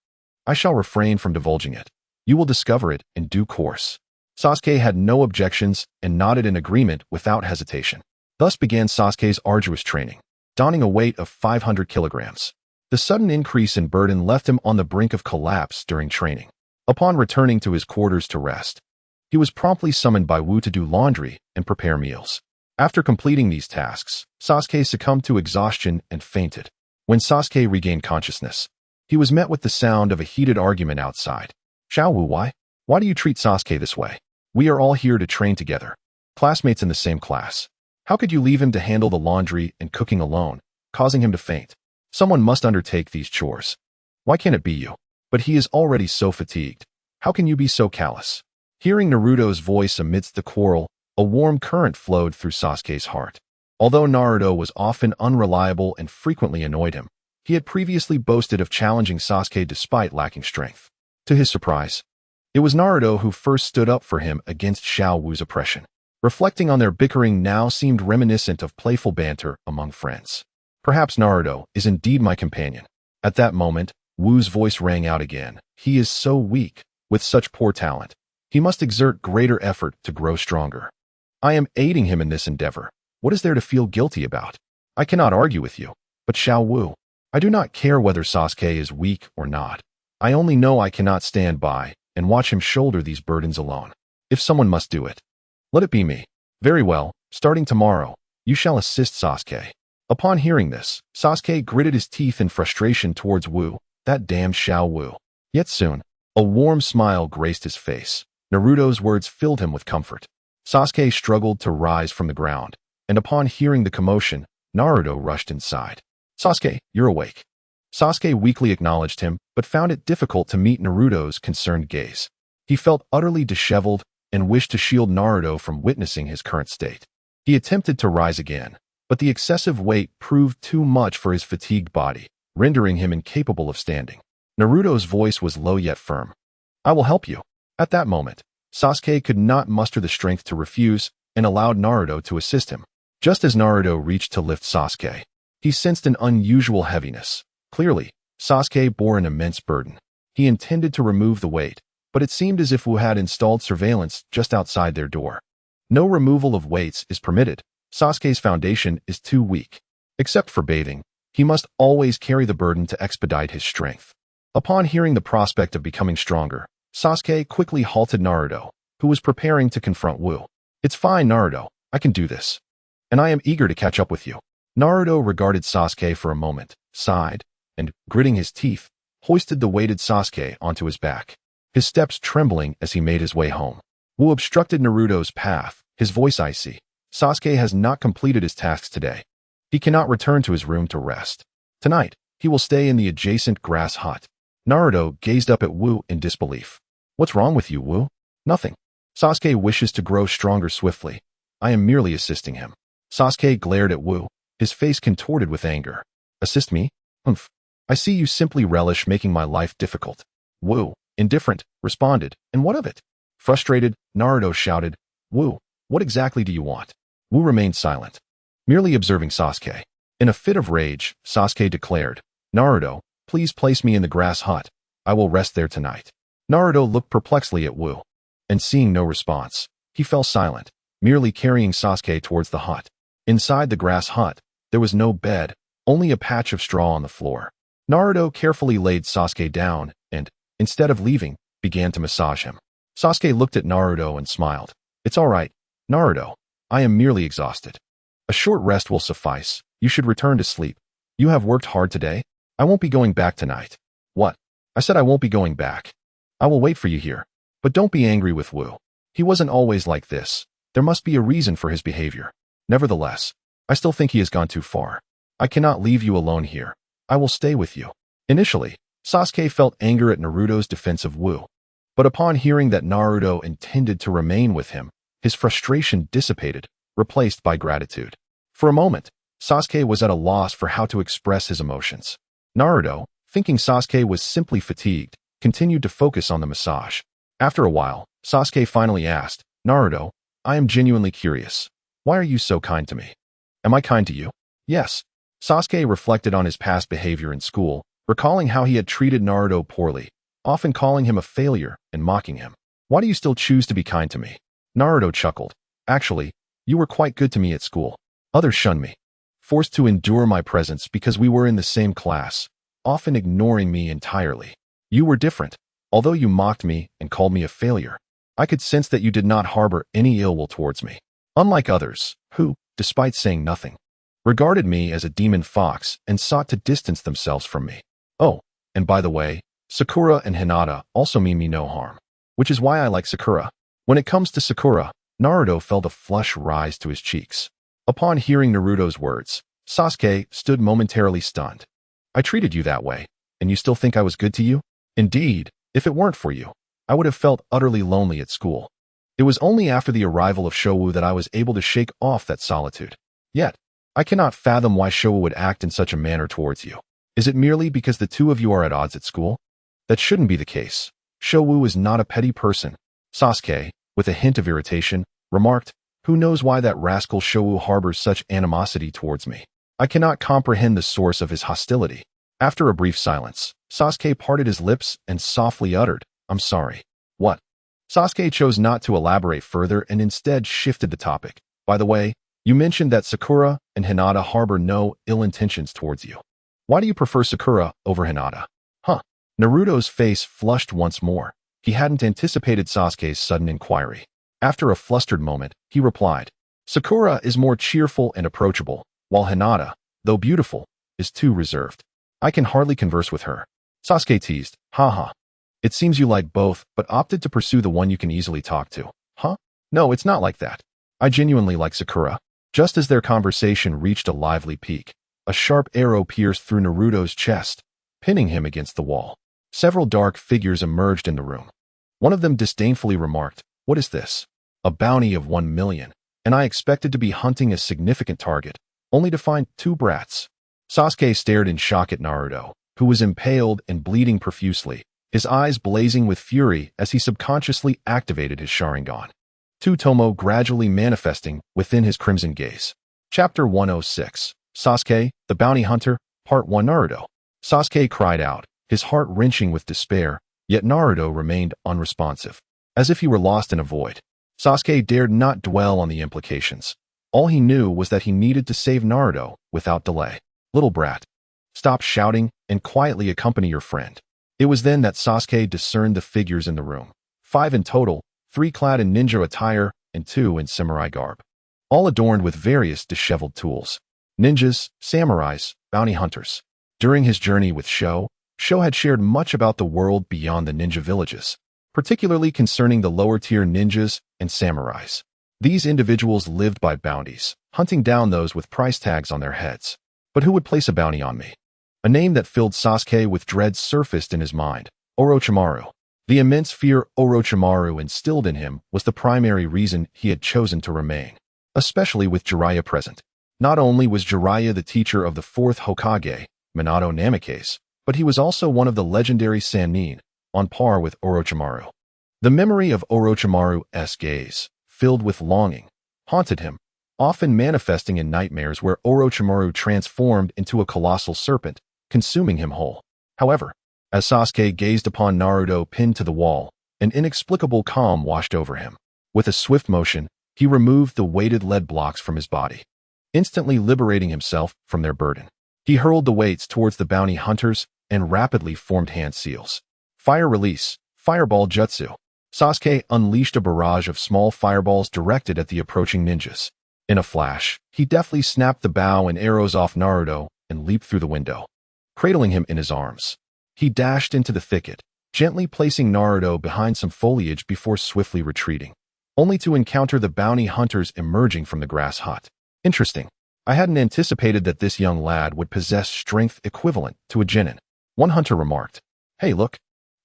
I shall refrain from divulging it. You will discover it in due course." Sasuke had no objections and nodded in agreement without hesitation. Thus began Sasuke's arduous training, donning a weight of 500 kilograms. The sudden increase in burden left him on the brink of collapse during training. Upon returning to his quarters to rest, he was promptly summoned by Wu to do laundry and prepare meals. After completing these tasks, Sasuke succumbed to exhaustion and fainted. When Sasuke regained consciousness, he was met with the sound of a heated argument outside. "Xiao Wu, why? Why do you treat Sasuke this way? We are all here to train together, classmates in the same class. How could you leave him to handle the laundry and cooking alone, causing him to faint? Someone must undertake these chores. Why can't it be you? But he is already so fatigued. How can you be so callous?" Hearing Naruto's voice amidst the quarrel, a warm current flowed through Sasuke's heart. Although Naruto was often unreliable and frequently annoyed him, he had previously boasted of challenging Sasuke despite lacking strength. To his surprise, it was Naruto who first stood up for him against Xiao Wu's oppression. Reflecting on their bickering now seemed reminiscent of playful banter among friends. "Perhaps Naruto is indeed my companion." At that moment, Wu's voice rang out again. "He is so weak, with such poor talent. He must exert greater effort to grow stronger. I am aiding him in this endeavor. What is there to feel guilty about? I cannot argue with you. But Xiao Wu, I do not care whether Sasuke is weak or not. I only know I cannot stand by and watch him shoulder these burdens alone. If someone must do it, let it be me." "Very well, starting tomorrow, you shall assist Sasuke." Upon hearing this, Sasuke gritted his teeth in frustration towards Wu, that damned Xiao Wu. Yet soon, a warm smile graced his face. Naruto's words filled him with comfort. Sasuke struggled to rise from the ground, and upon hearing the commotion, Naruto rushed inside. "Sasuke, you're awake." Sasuke weakly acknowledged him, but found it difficult to meet Naruto's concerned gaze. He felt utterly disheveled and wished to shield Naruto from witnessing his current state. He attempted to rise again, but the excessive weight proved too much for his fatigued body, rendering him incapable of standing. Naruto's voice was low yet firm. "I will help you." At that moment, Sasuke could not muster the strength to refuse and allowed Naruto to assist him. Just as Naruto reached to lift Sasuke, he sensed an unusual heaviness. Clearly, Sasuke bore an immense burden. He intended to remove the weight, but it seemed as if Wu had installed surveillance just outside their door. No removal of weights is permitted. Sasuke's foundation is too weak. Except for bathing, he must always carry the burden to expedite his strength. Upon hearing the prospect of becoming stronger, Sasuke quickly halted Naruto, who was preparing to confront Wu. "It's fine, Naruto. I can do this. And I am eager to catch up with you." Naruto regarded Sasuke for a moment, sighed, and, gritting his teeth, hoisted the weighted Sasuke onto his back, his steps trembling as he made his way home. Wu obstructed Naruto's path, his voice icy. "Sasuke has not completed his tasks today. He cannot return to his room to rest. Tonight, he will stay in the adjacent grass hut." Naruto gazed up at Wu in disbelief. "What's wrong with you, Wu?" "Nothing. Sasuke wishes to grow stronger swiftly. I am merely assisting him." Sasuke glared at Wu, his face contorted with anger. "Assist me? Humph. I see you simply relish making my life difficult." Wu, indifferent, responded, "And what of it?" Frustrated, Naruto shouted, "Wu, what exactly do you want?" Wu remained silent, merely observing Sasuke. In a fit of rage, Sasuke declared, "Naruto, please place me in the grass hut. I will rest there tonight." Naruto looked perplexedly at Wu, and seeing no response, he fell silent, merely carrying Sasuke towards the hut. Inside the grass hut, there was no bed, only a patch of straw on the floor. Naruto carefully laid Sasuke down and, instead of leaving, began to massage him. Sasuke looked at Naruto and smiled. "It's all right, Naruto. I am merely exhausted. A short rest will suffice. You should return to sleep. You have worked hard today. I won't be going back tonight." "What?" "I said I won't be going back. I will wait for you here. But don't be angry with Wu. He wasn't always like this. There must be a reason for his behavior. Nevertheless, I still think he has gone too far. I cannot leave you alone here. I will stay with you." Initially, Sasuke felt anger at Naruto's defense of Wu. But upon hearing that Naruto intended to remain with him, his frustration dissipated, replaced by gratitude. For a moment, Sasuke was at a loss for how to express his emotions. Naruto, thinking Sasuke was simply fatigued, continued to focus on the massage. After a while, Sasuke finally asked, Naruto, I am genuinely curious. Why are you so kind to me? Am I kind to you? Yes. Sasuke reflected on his past behavior in school, recalling how he had treated Naruto poorly, often calling him a failure and mocking him. Why do you still choose to be kind to me? Naruto chuckled. Actually, you were quite good to me at school. Others shunned me, forced to endure my presence because we were in the same class, often ignoring me entirely. You were different. Although you mocked me and called me a failure, I could sense that you did not harbor any ill will towards me. Unlike others, who, despite saying nothing, regarded me as a demon fox and sought to distance themselves from me. Oh, and by the way, Sakura and Hinata also mean me no harm, which is why I like Sakura. When it comes to Sakura, Naruto felt a flush rise to his cheeks. Upon hearing Naruto's words, Sasuke stood momentarily stunned. I treated you that way, and you still think I was good to you? Indeed, if it weren't for you, I would have felt utterly lonely at school. It was only after the arrival of Showu that I was able to shake off that solitude. Yet, I cannot fathom why Showu would act in such a manner towards you. Is it merely because the two of you are at odds at school? That shouldn't be the case. Showu is not a petty person. Sasuke, with a hint of irritation, remarked, who knows why that rascal Showu harbors such animosity towards me? I cannot comprehend the source of his hostility. After a brief silence, Sasuke parted his lips and softly uttered, I'm sorry. What? Sasuke chose not to elaborate further and instead shifted the topic. By the way, you mentioned that Sakura and Hinata harbor no ill intentions towards you. Why do you prefer Sakura over Hinata? Huh? Naruto's face flushed once more. He hadn't anticipated Sasuke's sudden inquiry. After a flustered moment, he replied, Sakura is more cheerful and approachable, while Hinata, though beautiful, is too reserved. I can hardly converse with her. Sasuke teased, haha. It seems you like both, but opted to pursue the one you can easily talk to. Huh? No, it's not like that. I genuinely like Sakura. Just as their conversation reached a lively peak, a sharp arrow pierced through Naruto's chest, pinning him against the wall. Several dark figures emerged in the room. One of them disdainfully remarked, what is this? A bounty of 1 million, and I expected to be hunting a significant target, only to find 2 brats. Sasuke stared in shock at Naruto, who was impaled and bleeding profusely, his eyes blazing with fury as he subconsciously activated his Sharingan. Tsutomu gradually manifesting within his crimson gaze. Chapter 106, Sasuke, the Bounty Hunter, Part 1. Naruto. Sasuke cried out, his heart wrenching with despair, yet Naruto remained unresponsive, as if he were lost in a void. Sasuke dared not dwell on the implications. All he knew was that he needed to save Naruto without delay. Little brat, stop shouting and quietly accompany your friend. It was then that Sasuke discerned the figures in the room. 5 in total, 3 clad in ninja attire and 2 in samurai garb, all adorned with various disheveled tools. Ninjas, samurais, bounty hunters. During his journey with Sho had shared much about the world beyond the ninja villages, particularly concerning the lower-tier ninjas and samurais. These individuals lived by bounties, hunting down those with price tags on their heads. But who would place a bounty on me? A name that filled Sasuke with dread surfaced in his mind, Orochimaru. The immense fear Orochimaru instilled in him was the primary reason he had chosen to remain, especially with Jiraiya present. Not only was Jiraiya the teacher of the 4th Hokage, Minato Namikaze, but he was also one of the legendary Sannin, on par with Orochimaru. The memory of Orochimaru's gaze, filled with longing, haunted him, often manifesting in nightmares where Orochimaru transformed into a colossal serpent, consuming him whole. However, as Sasuke gazed upon Naruto pinned to the wall, an inexplicable calm washed over him. With a swift motion, he removed the weighted lead blocks from his body, instantly liberating himself from their burden. He hurled the weights towards the bounty hunters and rapidly formed hand seals. Fire release, fireball jutsu. Sasuke unleashed a barrage of small fireballs directed at the approaching ninjas. In a flash, he deftly snapped the bow and arrows off Naruto and leaped through the window, cradling him in his arms. He dashed into the thicket, gently placing Naruto behind some foliage before swiftly retreating, only to encounter the bounty hunters emerging from the grass hut. Interesting. I hadn't anticipated that this young lad would possess strength equivalent to a genin. One hunter remarked, Hey look,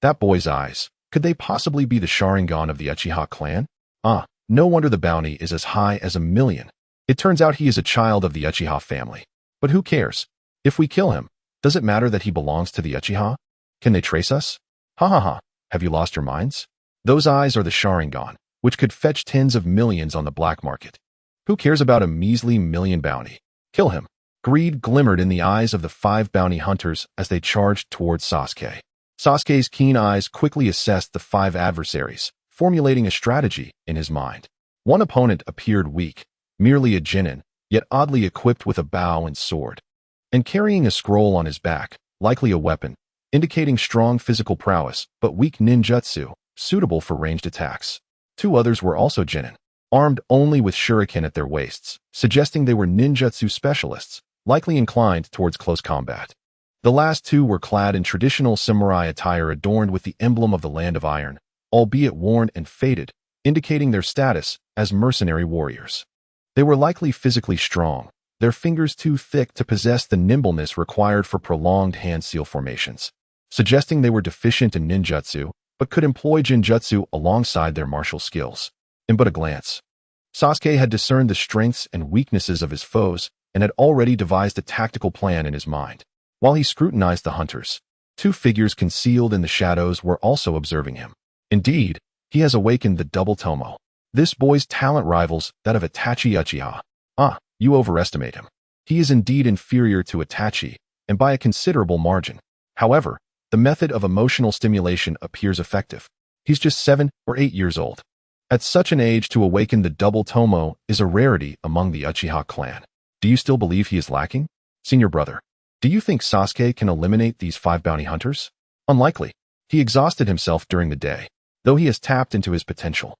that boy's eyes. Could they possibly be the Sharingan of the Uchiha clan? Ah, no wonder the bounty is as high as 1 million. It turns out he is a child of the Uchiha family. But who cares? If we kill him, does it matter that he belongs to the Uchiha? Can they trace us? Ha ha ha, have you lost your minds? Those eyes are the Sharingan, which could fetch tens of millions on the black market. Who cares about a measly million bounty? Kill him. Greed glimmered in the eyes of the 5 bounty hunters as they charged towards Sasuke. Sasuke's keen eyes quickly assessed the 5 adversaries, formulating a strategy in his mind. One opponent appeared weak, merely a genin, yet oddly equipped with a bow and sword, and carrying a scroll on his back, likely a weapon, indicating strong physical prowess but weak ninjutsu, suitable for ranged attacks. 2 others were also genin, armed only with shuriken at their waists, suggesting they were ninjutsu specialists, likely inclined towards close combat. The last 2 were clad in traditional samurai attire adorned with the emblem of the Land of Iron, albeit worn and faded, indicating their status as mercenary warriors. They were likely physically strong, their fingers too thick to possess the nimbleness required for prolonged hand-seal formations, suggesting they were deficient in ninjutsu, but could employ genjutsu alongside their martial skills. In but a glance, Sasuke had discerned the strengths and weaknesses of his foes and had already devised a tactical plan in his mind. While he scrutinized the hunters, 2 figures concealed in the shadows were also observing him. Indeed, he has awakened the double Tomo. This boy's talent rivals that of Itachi Uchiha. Ah, you overestimate him. He is indeed inferior to Itachi, and by a considerable margin. However, the method of emotional stimulation appears effective. He's just 7 or 8 years old. At such an age to awaken the double Tomo is a rarity among the Uchiha clan. Do you still believe he is lacking? Senior brother, do you think Sasuke can eliminate these 5 bounty hunters? Unlikely. He exhausted himself during the day, though he has tapped into his potential.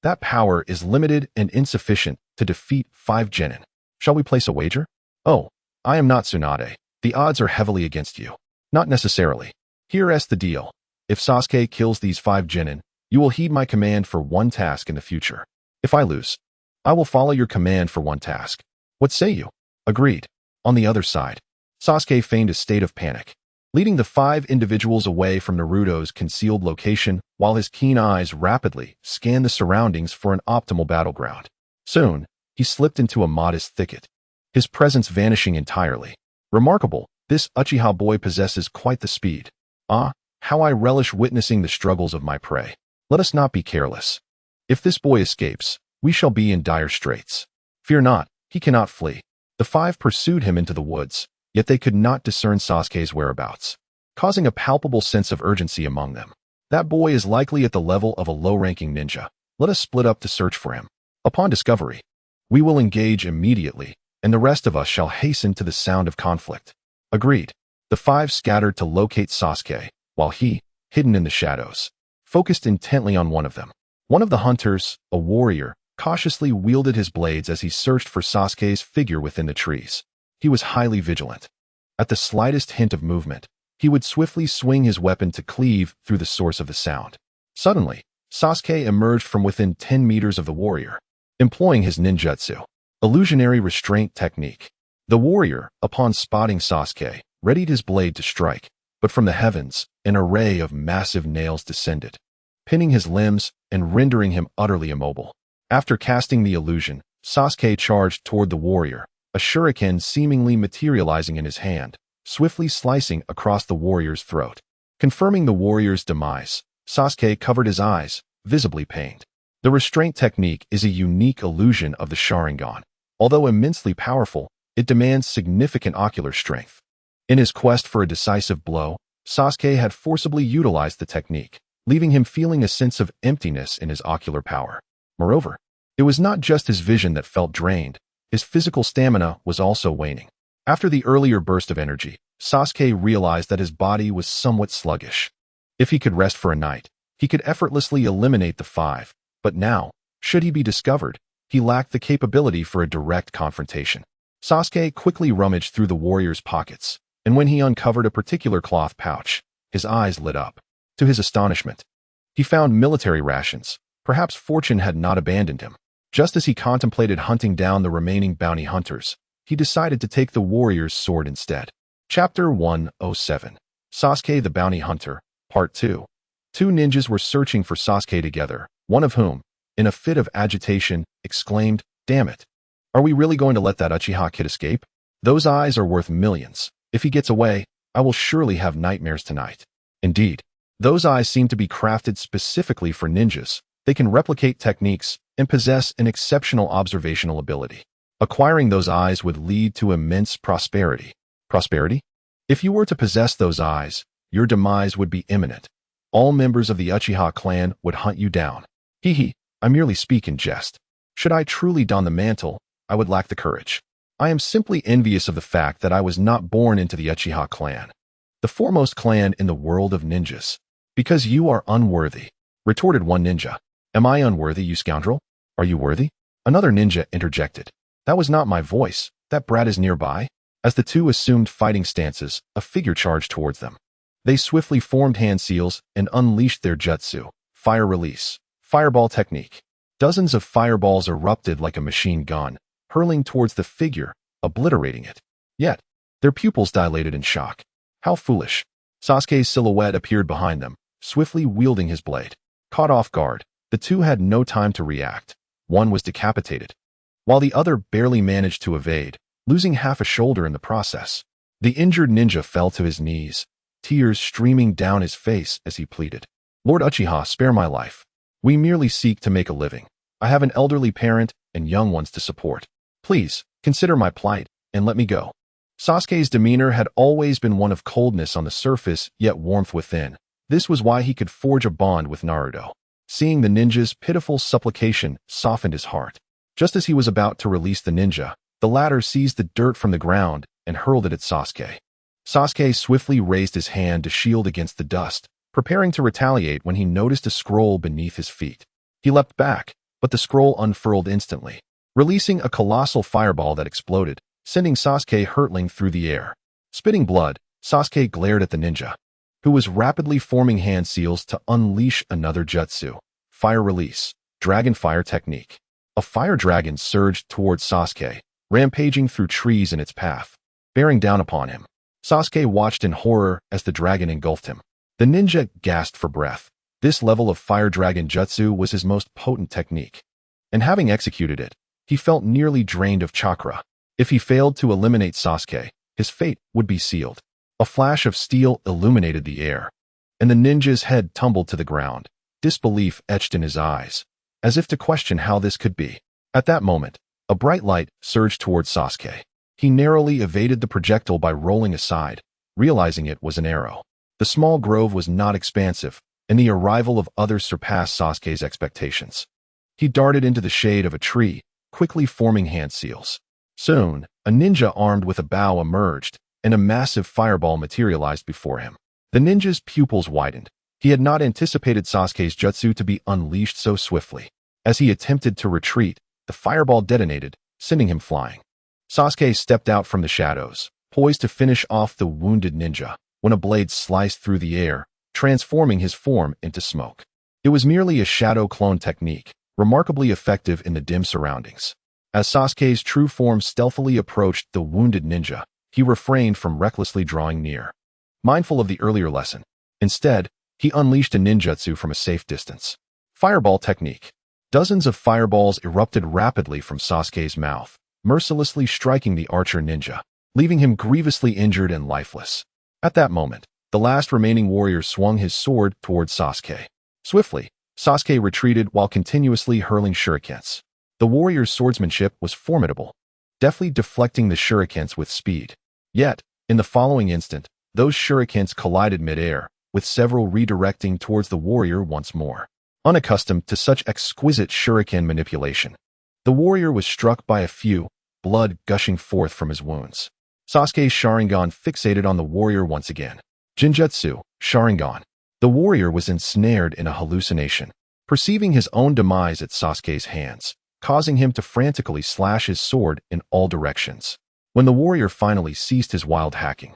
That power is limited and insufficient to defeat 5 genin. Shall we place a wager? Oh, I am not Tsunade. The odds are heavily against you. Not necessarily. Here's the deal. If Sasuke kills these 5 genin, you will heed my command for 1 task in the future. If I lose, I will follow your command for 1 task. What say you? Agreed. On the other side, Sasuke feigned a state of panic, leading the 5 individuals away from Naruto's concealed location while his keen eyes rapidly scanned the surroundings for an optimal battleground. Soon, he slipped into a modest thicket, his presence vanishing entirely. Remarkable, this Uchiha boy possesses quite the speed. Ah, how I relish witnessing the struggles of my prey. Let us not be careless. If this boy escapes, we shall be in dire straits. Fear not, he cannot flee. The 5 pursued him into the woods, yet they could not discern Sasuke's whereabouts, causing a palpable sense of urgency among them. That boy is likely at the level of a low-ranking ninja. Let us split up to search for him. Upon discovery, we will engage immediately, and the rest of us shall hasten to the sound of conflict. Agreed. The 5 scattered to locate Sasuke, while he, hidden in the shadows, focused intently on one of them. One of the hunters, a warrior, cautiously wielded his blades as he searched for Sasuke's figure within the trees. He was highly vigilant. At the slightest hint of movement, he would swiftly swing his weapon to cleave through the source of the sound. Suddenly, Sasuke emerged from within 10 meters of the warrior, employing his ninjutsu, illusionary restraint technique. The warrior, upon spotting Sasuke, readied his blade to strike, but from the heavens, an array of massive nails descended, pinning his limbs and rendering him utterly immobile. After casting the illusion, Sasuke charged toward the warrior, a shuriken seemingly materializing in his hand, swiftly slicing across the warrior's throat. Confirming the warrior's demise, Sasuke covered his eyes, visibly pained. The restraint technique is a unique illusion of the Sharingan. Although immensely powerful, it demands significant ocular strength. In his quest for a decisive blow, Sasuke had forcibly utilized the technique, leaving him feeling a sense of emptiness in his ocular power. Moreover, it was not just his vision that felt drained, his physical stamina was also waning. After the earlier burst of energy, Sasuke realized that his body was somewhat sluggish. If he could rest for a night, he could effortlessly eliminate the 5, but now, should he be discovered, he lacked the capability for a direct confrontation. Sasuke quickly rummaged through the warrior's pockets, and when he uncovered a particular cloth pouch, his eyes lit up. To his astonishment, he found military rations. Perhaps fortune had not abandoned him. Just as he contemplated hunting down the remaining bounty hunters, he decided to take the warrior's sword instead. Chapter 107. Sasuke the Bounty Hunter, Part 2. 2 ninjas were searching for Sasuke together, one of whom, in a fit of agitation, exclaimed, "Damn it! Are we really going to let that Uchiha kid escape? Those eyes are worth millions. If he gets away, I will surely have nightmares tonight. Indeed, those eyes seem to be crafted specifically for ninjas. They can replicate techniques and possess an exceptional observational ability. Acquiring those eyes would lead to immense prosperity. Prosperity? If you were to possess those eyes, your demise would be imminent. All members of the Uchiha clan would hunt you down. Hee, I merely speak in jest. Should I truly don the mantle, I would lack the courage. I am simply envious of the fact that I was not born into the Uchiha clan, the foremost clan in the world of ninjas. Because you are unworthy, retorted one ninja. Am I unworthy, you scoundrel? Are you worthy? Another ninja interjected. That was not my voice. That brat is nearby. As the two assumed fighting stances, a figure charged towards them. They swiftly formed hand seals and unleashed their jutsu, fire release, fireball technique. Dozens of fireballs erupted like a machine gun, hurling towards the figure, obliterating it. Yet, their pupils dilated in shock. How foolish. Sasuke's silhouette appeared behind them, swiftly wielding his blade. Caught off guard, the two had no time to react. One was decapitated, while the other barely managed to evade, losing half a shoulder in the process. The injured ninja fell to his knees, tears streaming down his face as he pleaded. Lord Uchiha, spare my life. We merely seek to make a living. I have an elderly parent and young ones to support. Please, consider my plight, and let me go. Sasuke's demeanor had always been one of coldness on the surface, yet warmth within. This was why he could forge a bond with Naruto. Seeing the ninja's pitiful supplication softened his heart. Just as he was about to release the ninja, the latter seized the dirt from the ground and hurled it at Sasuke. Sasuke swiftly raised his hand to shield against the dust, preparing to retaliate when he noticed a scroll beneath his feet. He leapt back, but the scroll unfurled instantly, releasing a colossal fireball that exploded, sending Sasuke hurtling through the air. Spitting blood, Sasuke glared at the ninja, who was rapidly forming hand seals to unleash another jutsu, fire release, dragon fire technique. A fire dragon surged towards Sasuke, rampaging through trees in its path, bearing down upon him. Sasuke watched in horror as the dragon engulfed him. The ninja gasped for breath. This level of fire dragon jutsu was his most potent technique, and having executed it, he felt nearly drained of chakra. If he failed to eliminate Sasuke, his fate would be sealed. A flash of steel illuminated the air, and the ninja's head tumbled to the ground, disbelief etched in his eyes, as if to question how this could be. At that moment, a bright light surged towards Sasuke. He narrowly evaded the projectile by rolling aside, realizing it was an arrow. The small grove was not expansive, and the arrival of others surpassed Sasuke's expectations. He darted into the shade of a tree, quickly forming hand seals. Soon, a ninja armed with a bow emerged, and a massive fireball materialized before him. The ninja's pupils widened. He had not anticipated Sasuke's jutsu to be unleashed so swiftly. As he attempted to retreat, the fireball detonated, sending him flying. Sasuke stepped out from the shadows, poised to finish off the wounded ninja, when a blade sliced through the air, transforming his form into smoke. It was merely a shadow clone technique, remarkably effective in the dim surroundings. As Sasuke's true form stealthily approached the wounded ninja, he refrained from recklessly drawing near, mindful of the earlier lesson. Instead, he unleashed a ninjutsu from a safe distance. Fireball technique. Dozens of fireballs erupted rapidly from Sasuke's mouth, mercilessly striking the archer ninja, leaving him grievously injured and lifeless. At that moment, the last remaining warrior swung his sword towards Sasuke. Swiftly, Sasuke retreated while continuously hurling shurikens. The warrior's swordsmanship was formidable, deftly deflecting the shurikens with speed. Yet, in the following instant, those shurikens collided mid-air, with several redirecting towards the warrior once more. Unaccustomed to such exquisite shuriken manipulation, the warrior was struck by a few, blood gushing forth from his wounds. Sasuke's Sharingan fixated on the warrior once again. Jinjutsu, Sharingan. The warrior was ensnared in a hallucination, perceiving his own demise at Sasuke's hands, causing him to frantically slash his sword in all directions. When the warrior finally ceased his wild hacking,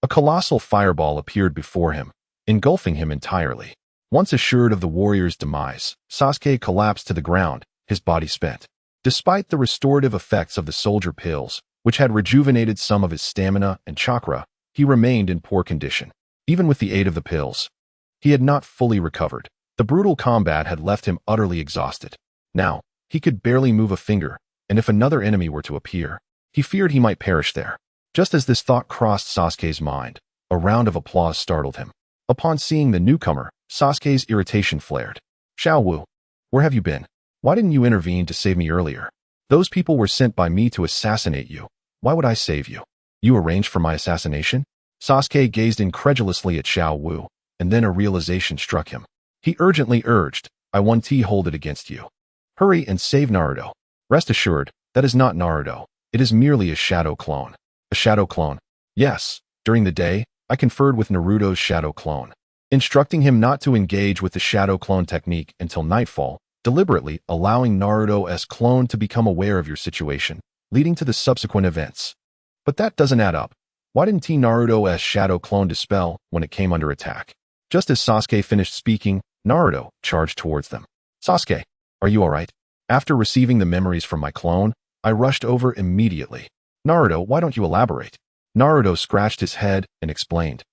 a colossal fireball appeared before him, engulfing him entirely. Once assured of the warrior's demise, Sasuke collapsed to the ground, his body spent. Despite the restorative effects of the soldier pills, which had rejuvenated some of his stamina and chakra, he remained in poor condition. Even with the aid of the pills, he had not fully recovered. The brutal combat had left him utterly exhausted. Now, he could barely move a finger, and if another enemy were to appear, he feared he might perish there. Just as this thought crossed Sasuke's mind, a round of applause startled him. Upon seeing the newcomer, Sasuke's irritation flared. Xiao Wu, where have you been? Why didn't you intervene to save me earlier? Those people were sent by me to assassinate you. Why would I save you? You arranged for my assassination? Sasuke gazed incredulously at Xiao Wu, and then a realization struck him. He urgently urged, I want to hold it against you. Hurry and save Naruto. Rest assured, that is not Naruto. It is merely a shadow clone. A shadow clone? Yes. During the day, I conferred with Naruto's shadow clone, instructing him not to engage with the shadow clone technique until nightfall, deliberately allowing Naruto's clone to become aware of your situation, leading to the subsequent events. But that doesn't add up. Why didn't Naruto's shadow clone dispel when it came under attack? Just as Sasuke finished speaking, Naruto charged towards them. Sasuke, are you alright? After receiving the memories from my clone, I rushed over immediately. Naruto, why don't you elaborate? Naruto scratched his head and explained.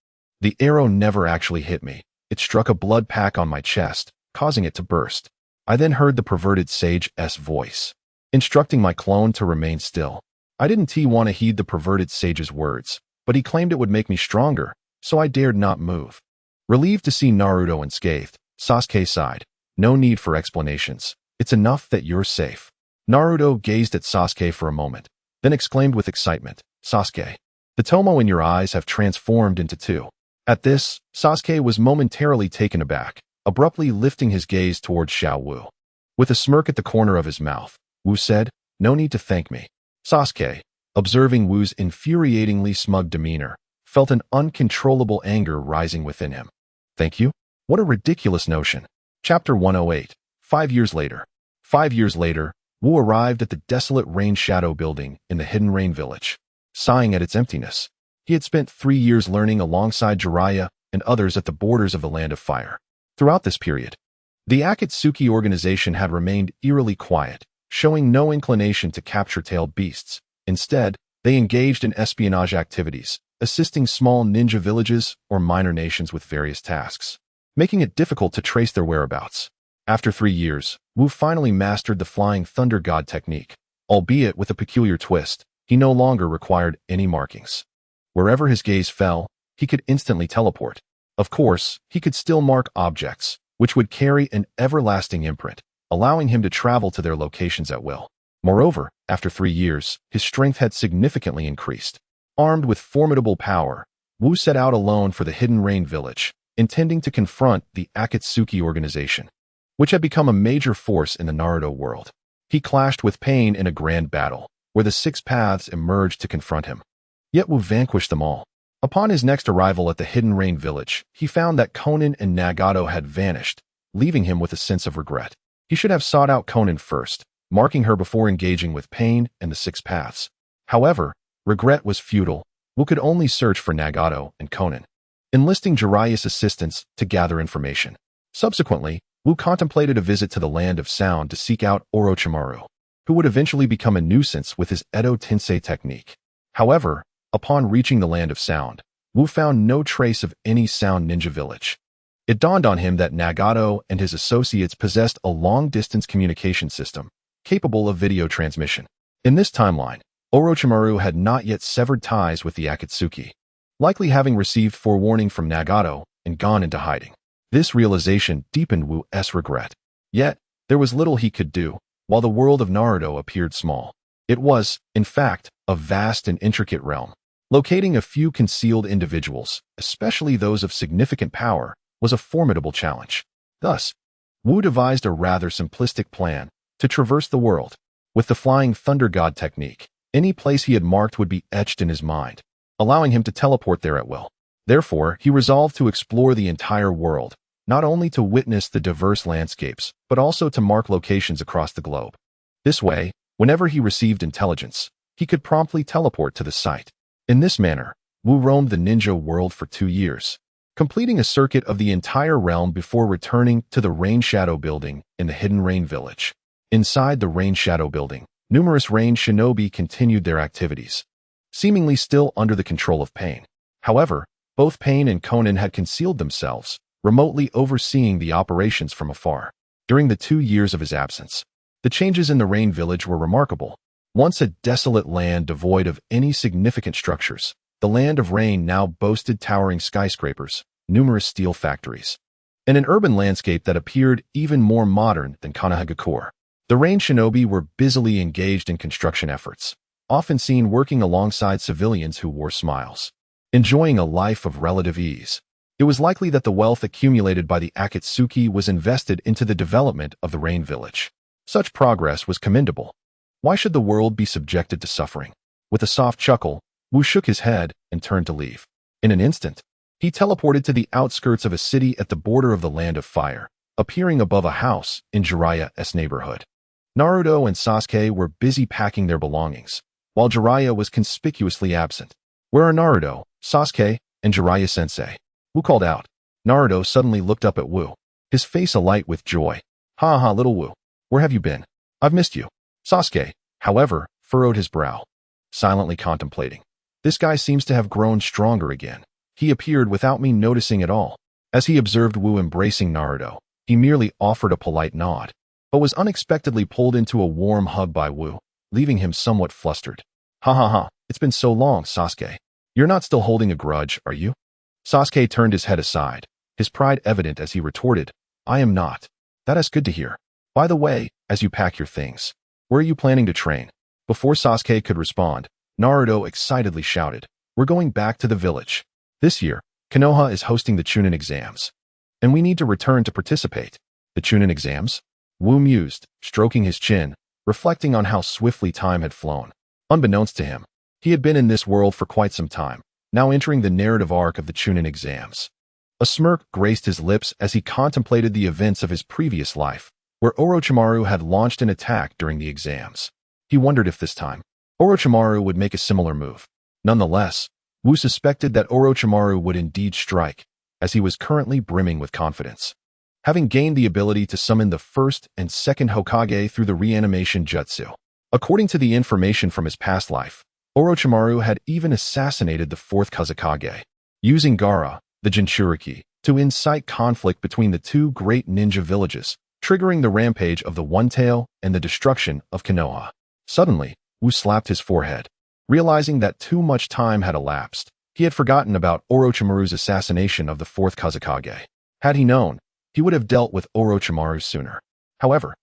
The arrow never actually hit me. It struck a blood pack on my chest, causing it to burst. I then heard the perverted sage's voice, instructing my clone to remain still. I didn't want to heed the perverted sage's words, but he claimed it would make me stronger, so I dared not move. Relieved to see Naruto unscathed, Sasuke sighed. No need for explanations. It's enough that you're safe. Naruto gazed at Sasuke for a moment, then exclaimed with excitement, Sasuke, the tomo in your eyes have transformed into two. At this, Sasuke was momentarily taken aback, abruptly lifting his gaze towards Xiao Wu. With a smirk at the corner of his mouth, Wu said, no need to thank me. Sasuke, observing Wu's infuriatingly smug demeanor, felt an uncontrollable anger rising within him. Thank you? What a ridiculous notion. Chapter 108. 5 years later. 5 years later, Wu arrived at the desolate Rain Shadow building in the Hidden Rain Village. Sighing at its emptiness, he had spent 3 years learning alongside Jiraiya and others at the borders of the Land of Fire. Throughout this period, the Akatsuki organization had remained eerily quiet, showing no inclination to capture tailed beasts. Instead, they engaged in espionage activities, assisting small ninja villages or minor nations with various tasks, making it difficult to trace their whereabouts. After 3 years, Wu finally mastered the Flying Thunder God technique, albeit with a peculiar twist. He no longer required any markings. Wherever his gaze fell, he could instantly teleport. Of course, he could still mark objects, which would carry an everlasting imprint, allowing him to travel to their locations at will. Moreover, after 3 years, his strength had significantly increased. Armed with formidable power, Wu set out alone for the Hidden Rain Village, intending to confront the Akatsuki organization, which had become a major force in the Naruto world. He clashed with Pain in a grand battle, where the 6 paths emerged to confront him. Yet Wu vanquished them all. Upon his next arrival at the Hidden Rain Village, he found that Konan and Nagato had vanished, leaving him with a sense of regret. He should have sought out Konan first, marking her before engaging with Pain and the 6 paths. However, regret was futile. Wu could only search for Nagato and Konan, enlisting Jiraiya's assistance to gather information. Subsequently, Wu contemplated a visit to the Land of Sound to seek out Orochimaru, who would eventually become a nuisance with his Edo Tensei technique. However, upon reaching the Land of Sound, Wu found no trace of any sound ninja village. It dawned on him that Nagato and his associates possessed a long-distance communication system, capable of video transmission. In this timeline, Orochimaru had not yet severed ties with the Akatsuki, likely having received forewarning from Nagato and gone into hiding. This realization deepened Wu's regret. Yet, there was little he could do, while the world of Naruto appeared small. It was, in fact, a vast and intricate realm. Locating a few concealed individuals, especially those of significant power, was a formidable challenge. Thus, Wu devised a rather simplistic plan to traverse the world. With the Flying Thunder God technique, any place he had marked would be etched in his mind, allowing him to teleport there at will. Therefore, he resolved to explore the entire world, not only to witness the diverse landscapes, but also to mark locations across the globe. This way, whenever he received intelligence, he could promptly teleport to the site. In this manner, Wu roamed the ninja world for 2 years, completing a circuit of the entire realm before returning to the Rain Shadow building in the Hidden Rain Village. Inside the Rain Shadow building, numerous Rain shinobi continued their activities, seemingly still under the control of Pain. However, both Pain and Konan had concealed themselves, remotely overseeing the operations from afar. During the 2 years of his absence, the changes in the Rain Village were remarkable. Once a desolate land devoid of any significant structures, the Land of Rain now boasted towering skyscrapers, numerous steel factories, and an urban landscape that appeared even more modern than Konohagakure. The Rain Shinobi were busily engaged in construction efforts, often seen working alongside civilians who wore smiles, enjoying a life of relative ease. It was likely that the wealth accumulated by the Akatsuki was invested into the development of the Rain Village. Such progress was commendable. Why should the world be subjected to suffering? With a soft chuckle, Wu shook his head and turned to leave. In an instant, he teleported to the outskirts of a city at the border of the Land of Fire, appearing above a house in Jiraiya's neighborhood. Naruto and Sasuke were busy packing their belongings, while Jiraiya was conspicuously absent. Where are Naruto, Sasuke, and Jiraiya-sensei? Wu called out. Naruto suddenly looked up at Wu, his face alight with joy. Ha ha, little Wu, where have you been? I've missed you. Sasuke, however, furrowed his brow, silently contemplating. This guy seems to have grown stronger again. He appeared without me noticing at all. As he observed Wu embracing Naruto, he merely offered a polite nod, but was unexpectedly pulled into a warm hug by Wu, leaving him somewhat flustered. Ha ha ha, it's been so long, Sasuke. You're not still holding a grudge, are you? Sasuke turned his head aside, his pride evident as he retorted, I am not. That is good to hear. By the way, as you pack your things, where are you planning to train? Before Sasuke could respond, Naruto excitedly shouted, we're going back to the village. This year, Konoha is hosting the chunin exams, and we need to return to participate. The chunin exams? Wu mused, stroking his chin, reflecting on how swiftly time had flown. Unbeknownst to him, he had been in this world for quite some time, now entering the narrative arc of the chunin exams. A smirk graced his lips as he contemplated the events of his previous life, where Orochimaru had launched an attack during the exams. He wondered if this time, Orochimaru would make a similar move. Nonetheless, Wu suspected that Orochimaru would indeed strike, as he was currently brimming with confidence. Having gained the ability to summon the first and second Hokage through the reanimation jutsu. According to the information from his past life, Orochimaru had even assassinated the fourth Kazekage, using Gaara, the Jinchuriki, to incite conflict between the two great ninja villages, triggering the rampage of the One Tail and the destruction of Konoha. Suddenly, Wu slapped his forehead. Realizing that too much time had elapsed, he had forgotten about Orochimaru's assassination of the fourth Kazekage. Had he known, he would have dealt with Orochimaru sooner. However,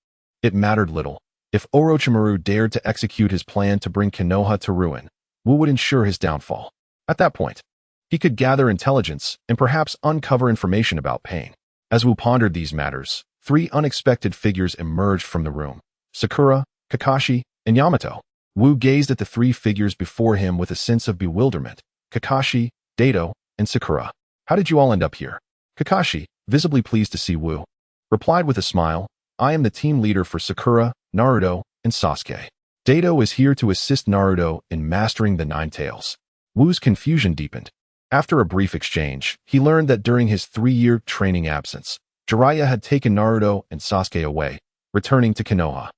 it mattered little. If Orochimaru dared to execute his plan to bring Konoha to ruin, Wu would ensure his downfall. At that point, he could gather intelligence and perhaps uncover information about Pain. As Wu pondered these matters, three unexpected figures emerged from the room. Sakura, Kakashi, and Yamato. Wu gazed at the three figures before him with a sense of bewilderment. Kakashi, Dato, and Sakura. How did you all end up here? Kakashi, visibly pleased to see Wu, replied with a smile, I am the team leader for Sakura, Naruto, and Sasuke. Dato is here to assist Naruto in mastering the Nine Tails. Wu's confusion deepened. After a brief exchange, he learned that during his 3-year training absence, Jiraiya had taken Naruto and Sasuke away, returning to Konoha.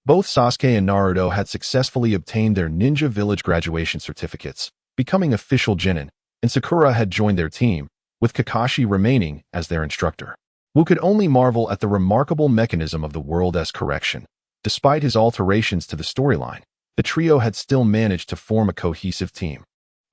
Both Sasuke and Naruto had successfully obtained their ninja village graduation certificates, becoming official genin, and Sakura had joined their team, with Kakashi remaining as their instructor. Wu could only marvel at the remarkable mechanism of the world-esque correction. Despite his alterations to the storyline, the trio had still managed to form a cohesive team.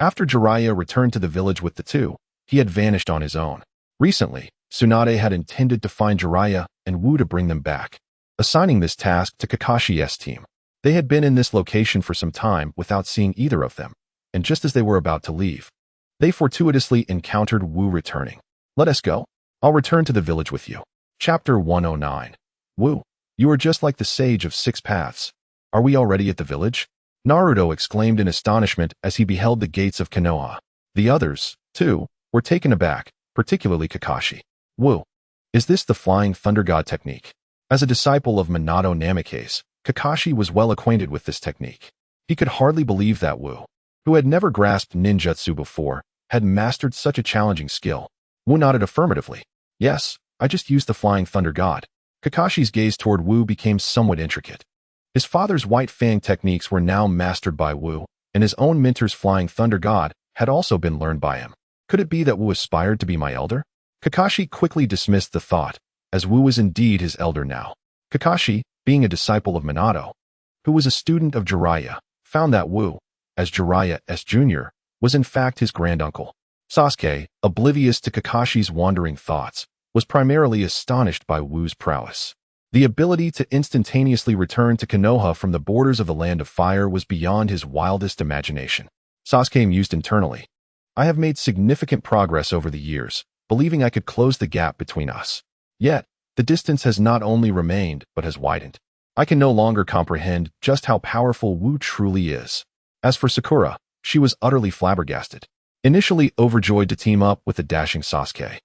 After Jiraiya returned to the village with the two, he had vanished on his own. Recently, Tsunade had intended to find Jiraiya and Wu to bring them back, assigning this task to Kakashi's team. They had been in this location for some time without seeing either of them, and just as they were about to leave, they fortuitously encountered Wu returning. Let us go. I'll return to the village with you. Chapter 109. Wu, you are just like the sage of 6 paths. Are we already at the village? Naruto exclaimed in astonishment as he beheld the gates of Konoha. The others, too, were taken aback, particularly Kakashi. Wu, is this the Flying Thunder God technique? As a disciple of Minato Namikaze, Kakashi was well acquainted with this technique. He could hardly believe that Wu, who had never grasped ninjutsu before, had mastered such a challenging skill. Wu nodded affirmatively. Yes, I just used the Flying Thunder God. Kakashi's gaze toward Wu became somewhat intricate. His father's White Fang techniques were now mastered by Wu, and his own mentor's Flying Thunder God had also been learned by him. Could it be that Wu aspired to be my elder? Kakashi quickly dismissed the thought, as Wu was indeed his elder now. Kakashi, being a disciple of Minato, who was a student of Jiraiya, found that Wu, as Jiraiya's junior, was in fact his granduncle. Sasuke, oblivious to Kakashi's wandering thoughts, was primarily astonished by Wu's prowess. The ability to instantaneously return to Konoha from the borders of the Land of Fire was beyond his wildest imagination. Sasuke mused internally. I have made significant progress over the years, believing I could close the gap between us. Yet, the distance has not only remained, but has widened. I can no longer comprehend just how powerful Wu truly is. As for Sakura, she was utterly flabbergasted. Initially overjoyed to team up with the dashing Sasuke,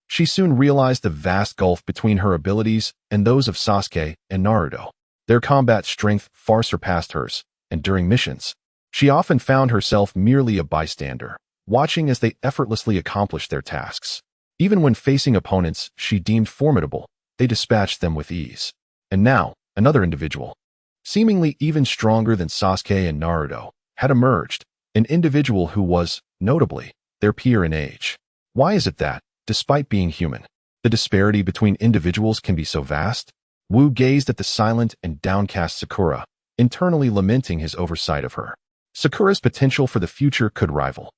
she soon realized the vast gulf between her abilities and those of Sasuke and Naruto. Their combat strength far surpassed hers, and during missions, she often found herself merely a bystander, watching as they effortlessly accomplished their tasks. Even when facing opponents she deemed formidable, they dispatched them with ease. And now, another individual, seemingly even stronger than Sasuke and Naruto, had emerged, an individual who was, notably, their peer in age. Why is it that, despite being human, the disparity between individuals can be so vast? Wu gazed at the silent and downcast Sakura, internally lamenting his oversight of her. Sakura's potential for the future could rival,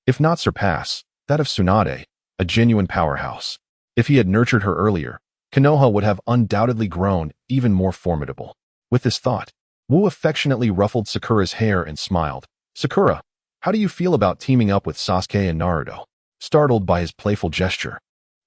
if not surpass, that of Tsunade, a genuine powerhouse. If he had nurtured her earlier, Konoha would have undoubtedly grown even more formidable. With this thought, Wu affectionately ruffled Sakura's hair and smiled. Sakura, how do you feel about teaming up with Sasuke and Naruto? Startled by his playful gesture,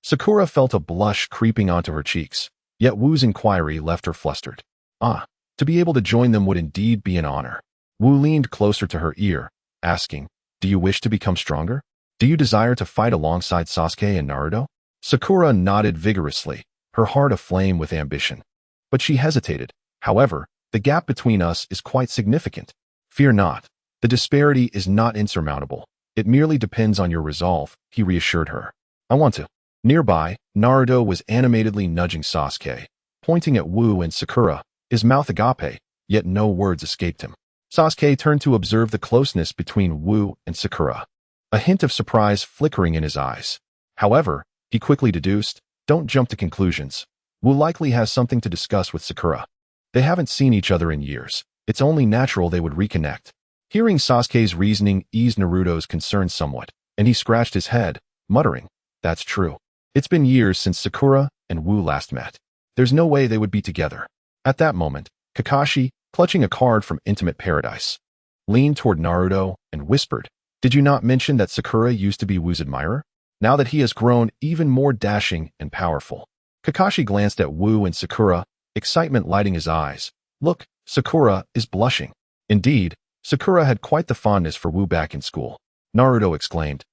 Sakura felt a blush creeping onto her cheeks, yet Wu's inquiry left her flustered. To be able to join them would indeed be an honor. Wu leaned closer to her ear, asking, do you wish to become stronger? Do you desire to fight alongside Sasuke and Naruto? Sakura nodded vigorously, her heart aflame with ambition. But she hesitated. However, the gap between us is quite significant. Fear not. The disparity is not insurmountable. It merely depends on your resolve, he reassured her. I want to. Nearby, Naruto was animatedly nudging Sasuke, pointing at Wu and Sakura, his mouth agape, yet no words escaped him. Sasuke turned to observe the closeness between Wu and Sakura, a hint of surprise flickering in his eyes. However, he quickly deduced, don't jump to conclusions. Wu likely has something to discuss with Sakura. They haven't seen each other in years. It's only natural they would reconnect. Hearing Sasuke's reasoning eased Naruto's concern somewhat, and he scratched his head, muttering, that's true. It's been years since Sakura and Wu last met. There's no way they would be together. At that moment, Kakashi, clutching a card from Intimate Paradise, leaned toward Naruto and whispered, did you not mention that Sakura used to be Wu's admirer? Now that he has grown even more dashing and powerful. Kakashi glanced at Wu and Sakura, excitement lighting his eyes. Look, Sakura is blushing. Indeed, Sakura had quite the fondness for Wu back in school, Naruto exclaimed,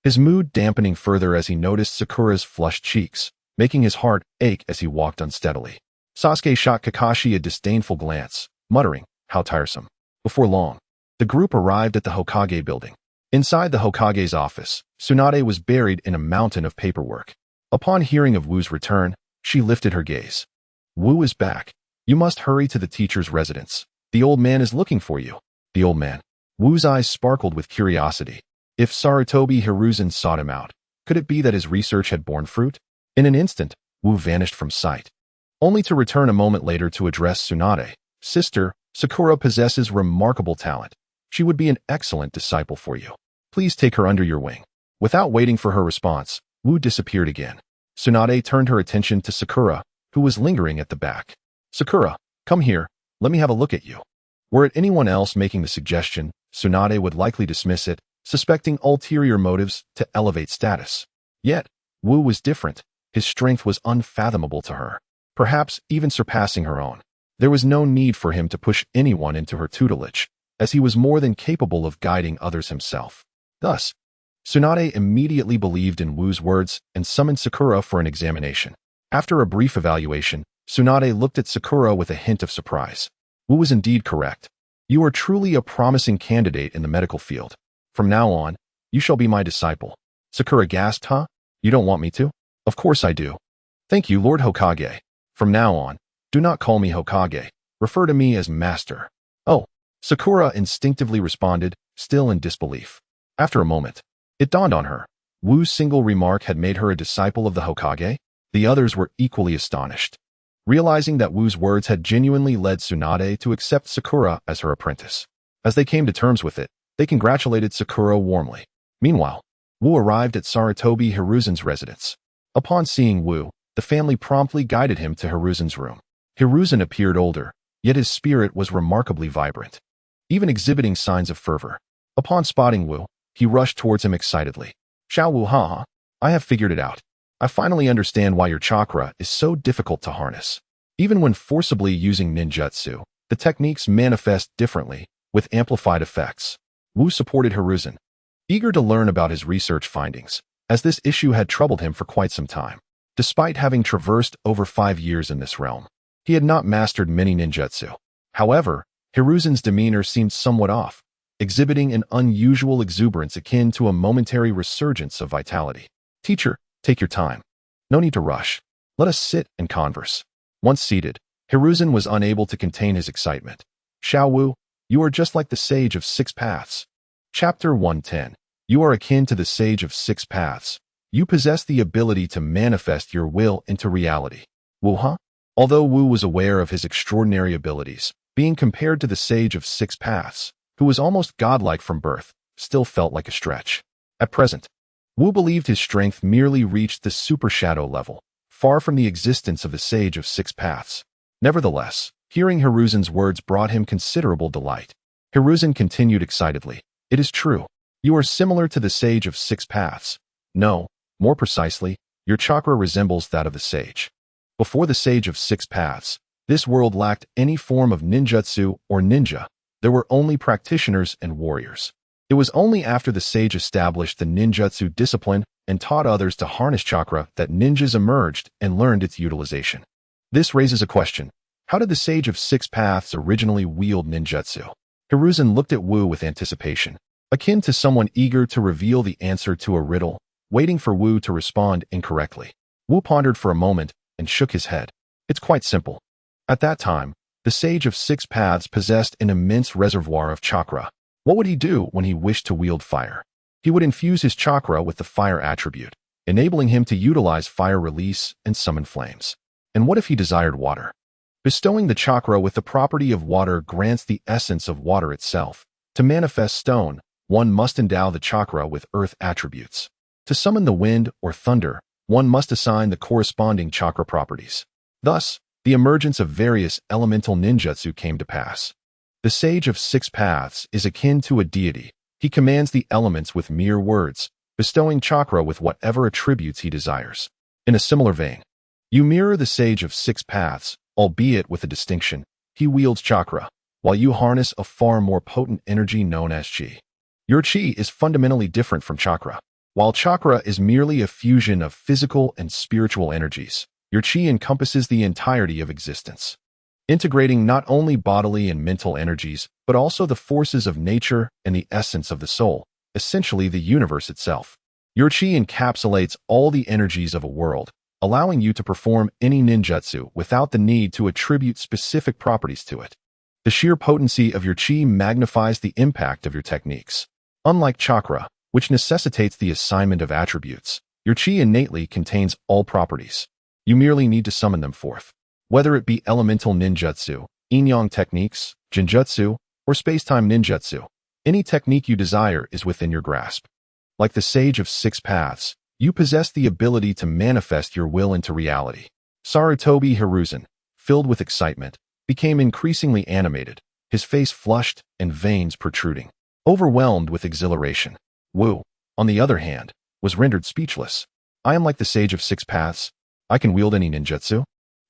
his mood dampening further as he noticed Sakura's flushed cheeks, making his heart ache as he walked unsteadily. Sasuke shot Kakashi a disdainful glance, muttering, how tiresome. Before long, the group arrived at the Hokage building. Inside the Hokage's office, Tsunade was buried in a mountain of paperwork. Upon hearing of Wu's return, she lifted her gaze. Wu is back. You must hurry to the teacher's residence. The old man is looking for you. The old man. Wu's eyes sparkled with curiosity. If Sarutobi Hiruzen sought him out, could it be that his research had borne fruit? In an instant, Wu vanished from sight, only to return a moment later to address Tsunade. Sister, Sakura possesses remarkable talent. She would be an excellent disciple for you. Please take her under your wing. Without waiting for her response, Wu disappeared again. Tsunade turned her attention to Sakura, who was lingering at the back. Sakura, come here, let me have a look at you. Were it anyone else making the suggestion, Tsunade would likely dismiss it, suspecting ulterior motives to elevate status. Yet, Wu was different. His strength was unfathomable to her, perhaps even surpassing her own. There was no need for him to push anyone into her tutelage, as he was more than capable of guiding others himself. Thus, Tsunade immediately believed in Wu's words and summoned Sakura for an examination. After a brief evaluation, Tsunade looked at Sakura with a hint of surprise. Wu was indeed correct. You are truly a promising candidate in the medical field. From now on, you shall be my disciple. Sakura gasped, huh? You don't want me to? Of course I do. Thank you, Lord Hokage. From now on, do not call me Hokage. Refer to me as Master. Oh, Sakura instinctively responded, still in disbelief. After a moment, it dawned on her. Wu's single remark had made her a disciple of the Hokage? The others were equally astonished. realizing that Wu's words had genuinely led Tsunade to accept Sakura as her apprentice. As they came to terms with it, they congratulated Sakura warmly. Meanwhile, Wu arrived at Sarutobi Hiruzen's residence. Upon seeing Wu, the family promptly guided him to Hiruzen's room. Hiruzen appeared older, yet his spirit was remarkably vibrant, even exhibiting signs of fervor. Upon spotting Wu, he rushed towards him excitedly. "Xiao Wu, ha! I have figured it out. I finally understand why your chakra is so difficult to harness. Even when forcibly using ninjutsu, the techniques manifest differently, with amplified effects." Wu supported Hiruzen, eager to learn about his research findings, as this issue had troubled him for quite some time. Despite having traversed over 5 years in this realm, he had not mastered many ninjutsu. However, Hiruzen's demeanor seemed somewhat off, exhibiting an unusual exuberance akin to a momentary resurgence of vitality. "Teacher, take your time. No need to rush. Let us sit and converse." Once seated, Hiruzen was unable to contain his excitement. "Xiao Wu, you are just like the Sage of Six Paths." Chapter 110. You are akin to the Sage of Six Paths. You possess the ability to manifest your will into reality. Wu, huh? Although Wu was aware of his extraordinary abilities, being compared to the Sage of Six Paths, who was almost godlike from birth, still felt like a stretch. At present, Wu believed his strength merely reached the super shadow level, far from the existence of the Sage of Six Paths. Nevertheless, hearing Hiruzen's words brought him considerable delight. Hiruzen continued excitedly. "It is true. You are similar to the Sage of Six Paths. No, more precisely, your chakra resembles that of the Sage. Before the Sage of Six Paths, this world lacked any form of ninjutsu or ninja. There were only practitioners and warriors. It was only after the Sage established the ninjutsu discipline and taught others to harness chakra that ninjas emerged and learned its utilization. This raises a question. How did the Sage of Six Paths originally wield ninjutsu?" Hiruzen looked at Wu with anticipation, akin to someone eager to reveal the answer to a riddle, waiting for Wu to respond incorrectly. Wu pondered for a moment and shook his head. "It's quite simple. At that time, the Sage of Six Paths possessed an immense reservoir of chakra. What would he do when he wished to wield fire? He would infuse his chakra with the fire attribute, enabling him to utilize fire release and summon flames. And what if he desired water? Bestowing the chakra with the property of water grants the essence of water itself. To manifest stone, one must endow the chakra with earth attributes. To summon the wind or thunder, one must assign the corresponding chakra properties. Thus, the emergence of various elemental ninjutsu came to pass. The Sage of Six Paths is akin to a deity. He commands the elements with mere words, bestowing chakra with whatever attributes he desires. In a similar vein, you mirror the Sage of Six Paths, albeit with a distinction. He wields chakra, while you harness a far more potent energy known as chi. Your chi is fundamentally different from chakra. While chakra is merely a fusion of physical and spiritual energies, your chi encompasses the entirety of existence, integrating not only bodily and mental energies, but also the forces of nature and the essence of the soul, essentially the universe itself. Your chi encapsulates all the energies of a world, allowing you to perform any ninjutsu without the need to attribute specific properties to it. The sheer potency of your chi magnifies the impact of your techniques. Unlike chakra, which necessitates the assignment of attributes, your chi innately contains all properties. You merely need to summon them forth. Whether it be elemental ninjutsu, yin-yang techniques, genjutsu, or space-time ninjutsu, any technique you desire is within your grasp. Like the Sage of Six Paths, you possess the ability to manifest your will into reality. Sarutobi Hiruzen, filled with excitement, became increasingly animated, his face flushed and veins protruding, overwhelmed with exhilaration. Wu, on the other hand, was rendered speechless. "I am like the Sage of Six Paths. I can wield any ninjutsu.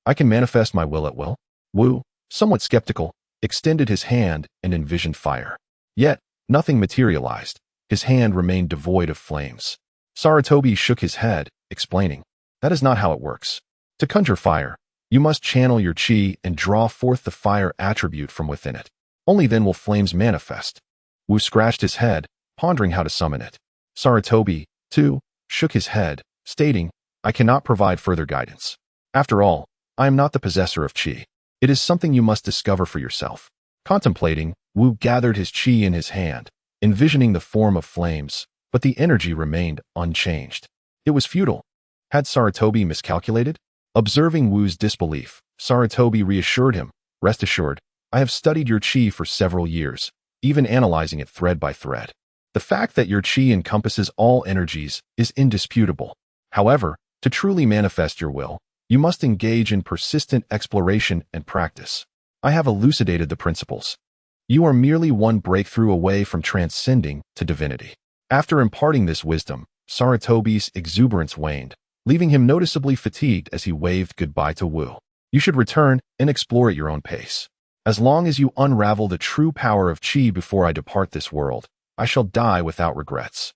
I can manifest my will at will." Wu, somewhat skeptical, extended his hand and envisioned fire. Yet, nothing materialized. His hand remained devoid of flames. Sarutobi shook his head, explaining, "That is not how it works. To conjure fire, you must channel your chi and draw forth the fire attribute from within it. Only then will flames manifest." Wu scratched his head, pondering how to summon it. Sarutobi, too, shook his head, stating, "I cannot provide further guidance. After all, I am not the possessor of chi. It is something you must discover for yourself." Contemplating, Wu gathered his chi in his hand, envisioning the form of flames, but the energy remained unchanged. It was futile. Had Sarutobi miscalculated? Observing Wu's disbelief, Sarutobi reassured him. Rest assured, I have studied your chi for several years, even analyzing it thread by thread. The fact that your chi encompasses all energies is indisputable. However, to truly manifest your will, you must engage in persistent exploration and practice. I have elucidated the principles. You are merely one breakthrough away from transcending to divinity. After imparting this wisdom, Sarutobi's exuberance waned, leaving him noticeably fatigued as he waved goodbye to Wu. You should return and explore at your own pace. As long as you unravel the true power of chi before I depart this world, I shall die without regrets.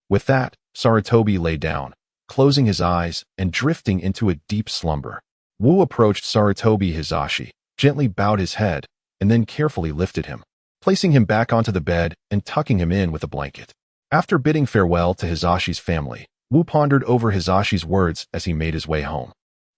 With that, Sarutobi lay down, closing his eyes and drifting into a deep slumber. Wu approached Sarutobi Hizashi, gently bowed his head, and then carefully lifted him, placing him back onto the bed and tucking him in with a blanket. After bidding farewell to Hizashi's family, Wu pondered over Hizashi's words as he made his way home.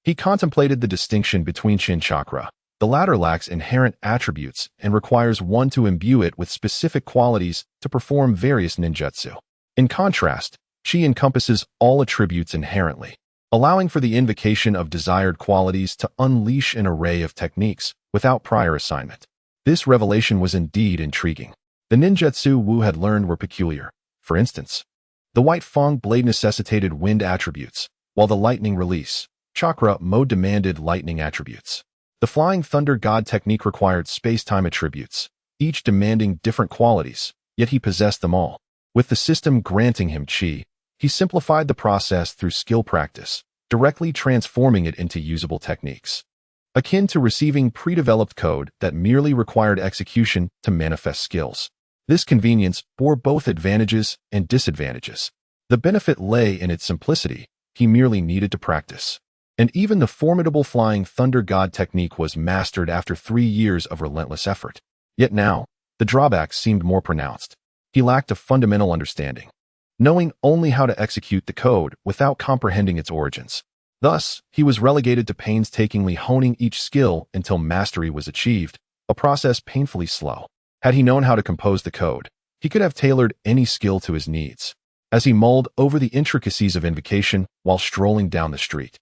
He contemplated the distinction between Shin Chakra. The latter lacks inherent attributes and requires one to imbue it with specific qualities to perform various ninjutsu. In contrast, Chi encompasses all attributes inherently, allowing for the invocation of desired qualities to unleash an array of techniques without prior assignment. This revelation was indeed intriguing. The ninjutsu Wu had learned were peculiar. For instance, the White Fang blade necessitated wind attributes, while the lightning release, chakra mode demanded lightning attributes. The Flying Thunder God technique required space-time attributes, each demanding different qualities, yet he possessed them all. With the system granting him chi, he simplified the process through skill practice, directly transforming it into usable techniques. Akin to receiving pre-developed code that merely required execution to manifest skills. This convenience bore both advantages and disadvantages. The benefit lay in its simplicity. He merely needed to practice. And even the formidable Flying Thunder God technique was mastered after 3 years of relentless effort. Yet now, the drawbacks seemed more pronounced. He lacked a fundamental understanding, knowing only how to execute the code without comprehending its origins. Thus, he was relegated to painstakingly honing each skill until mastery was achieved, a process painfully slow. Had he known how to compose the code, he could have tailored any skill to his needs. As he mulled over the intricacies of invocation while strolling down the street,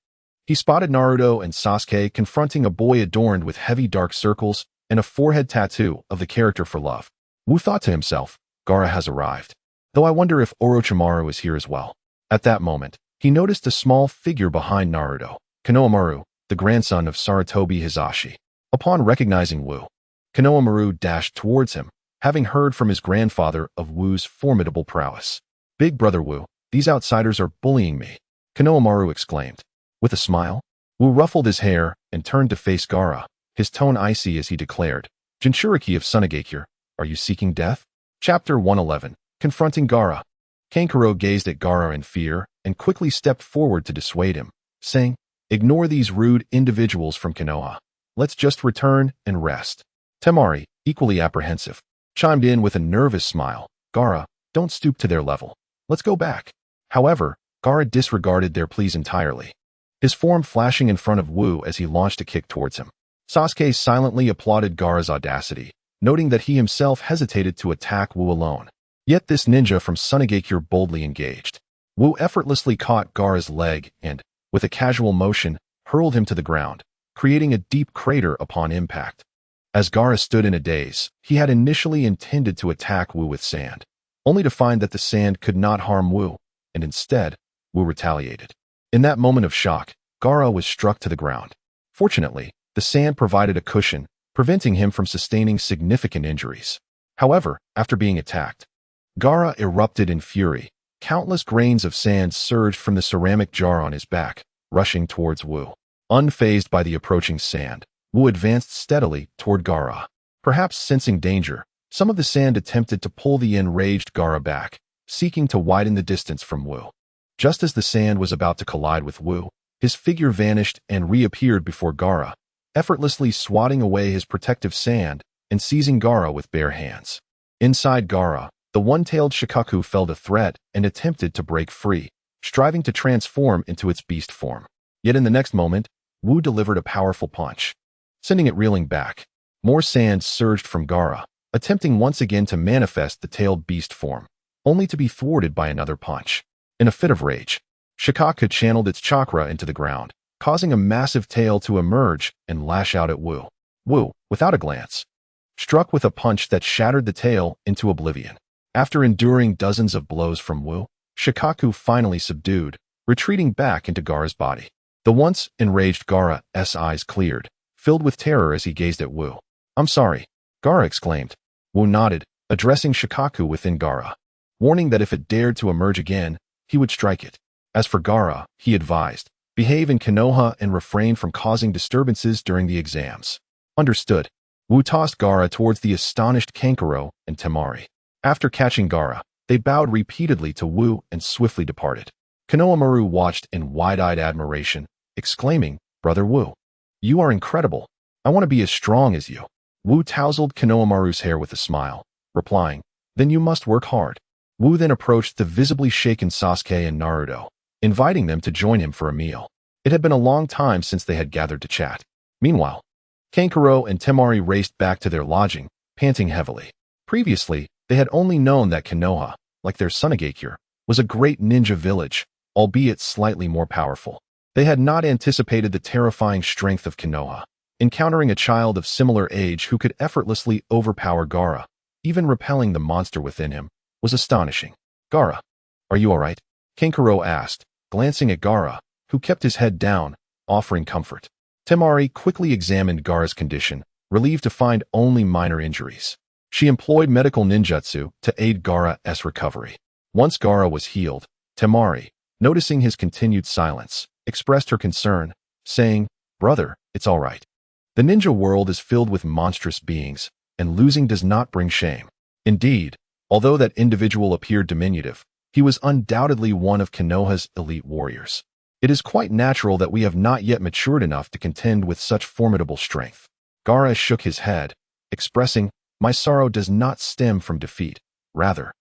he spotted Naruto and Sasuke confronting a boy adorned with heavy dark circles and a forehead tattoo of the character for love. Wu thought to himself, Gaara has arrived. Though I wonder if Orochimaru is here as well. At that moment, he noticed a small figure behind Naruto, Konohamaru, the grandson of Sarutobi Hizashi. Upon recognizing Wu, Konohamaru dashed towards him, having heard from his grandfather of Wu's formidable prowess. Big brother Wu, these outsiders are bullying me, Konohamaru exclaimed. With a smile, Wu ruffled his hair and turned to face Gaara, his tone icy as he declared, Jinchuriki of Sunagakure, are you seeking death? Chapter 111, Confronting Gaara. Kankuro gazed at Gaara in fear and quickly stepped forward to dissuade him, saying, Ignore these rude individuals from Konoha. Let's just return and rest. Temari, equally apprehensive, chimed in with a nervous smile, Gaara, don't stoop to their level. Let's go back. However, Gaara disregarded their pleas entirely, his form flashing in front of Wu as he launched a kick towards him. Sasuke silently applauded Gaara's audacity, noting that he himself hesitated to attack Wu alone. Yet this ninja from Sunagakure boldly engaged. Wu effortlessly caught Gaara's leg and, with a casual motion, hurled him to the ground, creating a deep crater upon impact. As Gaara stood in a daze, he had initially intended to attack Wu with sand, only to find that the sand could not harm Wu, and instead, Wu retaliated. In that moment of shock, Gaara was struck to the ground. Fortunately, the sand provided a cushion, preventing him from sustaining significant injuries. However, after being attacked, Gaara erupted in fury. Countless grains of sand surged from the ceramic jar on his back, rushing towards Wu. Unfazed by the approaching sand, Wu advanced steadily toward Gaara. Perhaps sensing danger, some of the sand attempted to pull the enraged Gaara back, seeking to widen the distance from Wu. Just as the sand was about to collide with Wu, his figure vanished and reappeared before Gaara, effortlessly swatting away his protective sand and seizing Gaara with bare hands. Inside Gaara, the one-tailed Shikaku felt a threat and attempted to break free, striving to transform into its beast form. Yet in the next moment, Wu delivered a powerful punch, sending it reeling back. More sand surged from Gaara, attempting once again to manifest the tailed beast form, only to be thwarted by another punch. In a fit of rage, Shikaku channeled its chakra into the ground, causing a massive tail to emerge and lash out at Wu. Wu, without a glance, struck with a punch that shattered the tail into oblivion. After enduring dozens of blows from Wu, Shikaku finally subdued, retreating back into Gaara's body. The once enraged Gaara's eyes cleared, filled with terror as he gazed at Wu. "I'm sorry," Gaara exclaimed. Wu nodded, addressing Shikaku within Gaara, warning that if it dared to emerge again, he would strike it. As for Gaara, he advised, behave in Konoha and refrain from causing disturbances during the exams. Understood. Wu tossed Gaara towards the astonished Kankuro and Temari. After catching Gaara, they bowed repeatedly to Wu and swiftly departed. Konohamaru watched in wide-eyed admiration, exclaiming, "Brother Wu, you are incredible. I want to be as strong as you." Wu tousled Konohamaru's hair with a smile, replying, "Then you must work hard." Wu then approached the visibly shaken Sasuke and Naruto, inviting them to join him for a meal. It had been a long time since they had gathered to chat. Meanwhile, Kankuro and Temari raced back to their lodging, panting heavily. Previously, they had only known that Konoha, like their Sunagakure, was a great ninja village, albeit slightly more powerful. They had not anticipated the terrifying strength of Konoha. Encountering a child of similar age who could effortlessly overpower Gaara, even repelling the monster within him, was astonishing. "Gaara, are you all right?" Kankuro asked, glancing at Gaara, who kept his head down, offering comfort. Temari quickly examined Gaara's condition, relieved to find only minor injuries. She employed medical ninjutsu to aid Gaara's recovery. Once Gaara was healed, Temari, noticing his continued silence, expressed her concern, saying, "Brother, it's all right. The ninja world is filled with monstrous beings, and losing does not bring shame." Indeed, although that individual appeared diminutive, he was undoubtedly one of Konoha's elite warriors. It is quite natural that we have not yet matured enough to contend with such formidable strength. Gaara shook his head, expressing, "My sorrow does not stem from defeat. Rather,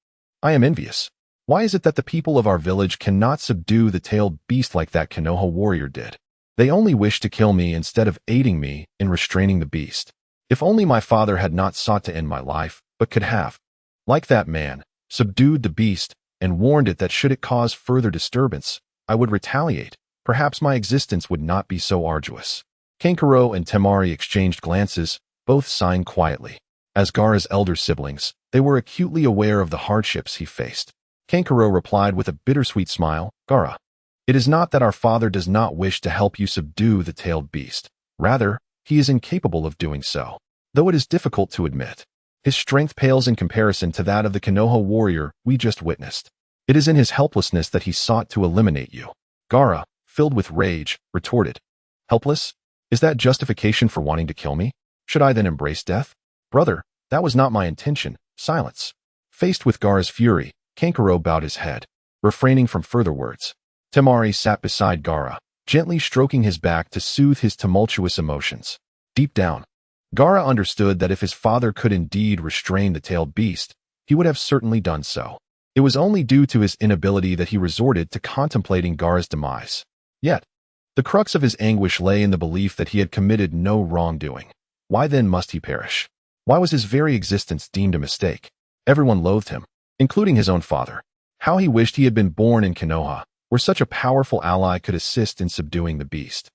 I am envious. Why is it that the people of our village cannot subdue the tailed beast like that Konoha warrior did? They only wish to kill me instead of aiding me in restraining the beast. If only my father had not sought to end my life, but could have, like that man, subdued the beast and warned it that should it cause further disturbance, I would retaliate. Perhaps my existence would not be so arduous." Kankuro and Temari exchanged glances, both sighing quietly. As Gaara's elder siblings, they were acutely aware of the hardships he faced. Kankuro replied with a bittersweet smile, "Gaara, it is not that our father does not wish to help you subdue the tailed beast. Rather, he is incapable of doing so, though it is difficult to admit. His strength pales in comparison to that of the Konoha warrior we just witnessed. It is in his helplessness that he sought to eliminate you." Gaara, filled with rage, retorted, "Helpless? Is that justification for wanting to kill me? Should I then embrace death? Brother, that was not my intention." Silence. Faced with Gaara's fury, Kankuro bowed his head, refraining from further words. Temari sat beside Gaara, gently stroking his back to soothe his tumultuous emotions. Deep down, Gaara understood that if his father could indeed restrain the tailed beast, he would have certainly done so. It was only due to his inability that he resorted to contemplating Gaara's demise. Yet, the crux of his anguish lay in the belief that he had committed no wrongdoing. Why then must he perish? Why was his very existence deemed a mistake? Everyone loathed him, including his own father. How he wished he had been born in Konoha, where such a powerful ally could assist in subduing the beast,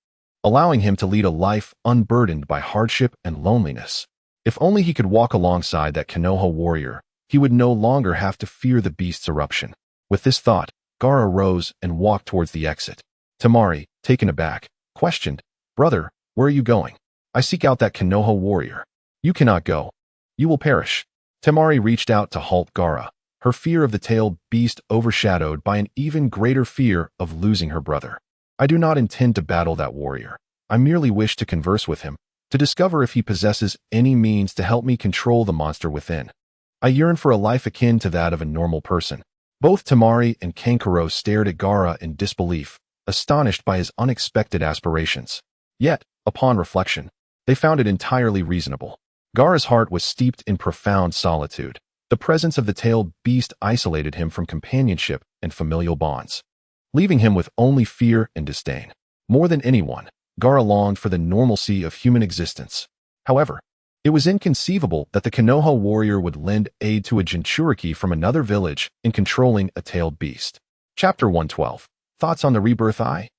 allowing him to lead a life unburdened by hardship and loneliness. If only he could walk alongside that Konoha warrior, he would no longer have to fear the beast's eruption. With this thought, Gaara rose and walked towards the exit. Temari, taken aback, questioned, "Brother, where are you going?" "I seek out that Konoha warrior." "You cannot go. You will perish." Temari reached out to halt Gaara, her fear of the tailed beast overshadowed by an even greater fear of losing her brother. "I do not intend to battle that warrior. I merely wish to converse with him, to discover if he possesses any means to help me control the monster within. I yearn for a life akin to that of a normal person." Both Temari and Kankuro stared at Gaara in disbelief, astonished by his unexpected aspirations. Yet, upon reflection, they found it entirely reasonable. Gaara's heart was steeped in profound solitude. The presence of the tailed beast isolated him from companionship and familial bonds, leaving him with only fear and disdain. More than anyone, Gaara longed for the normalcy of human existence. However, it was inconceivable that the Konoha warrior would lend aid to a Jinchuriki from another village in controlling a tailed beast. Chapter 112. Thoughts on the Rebirth Eye?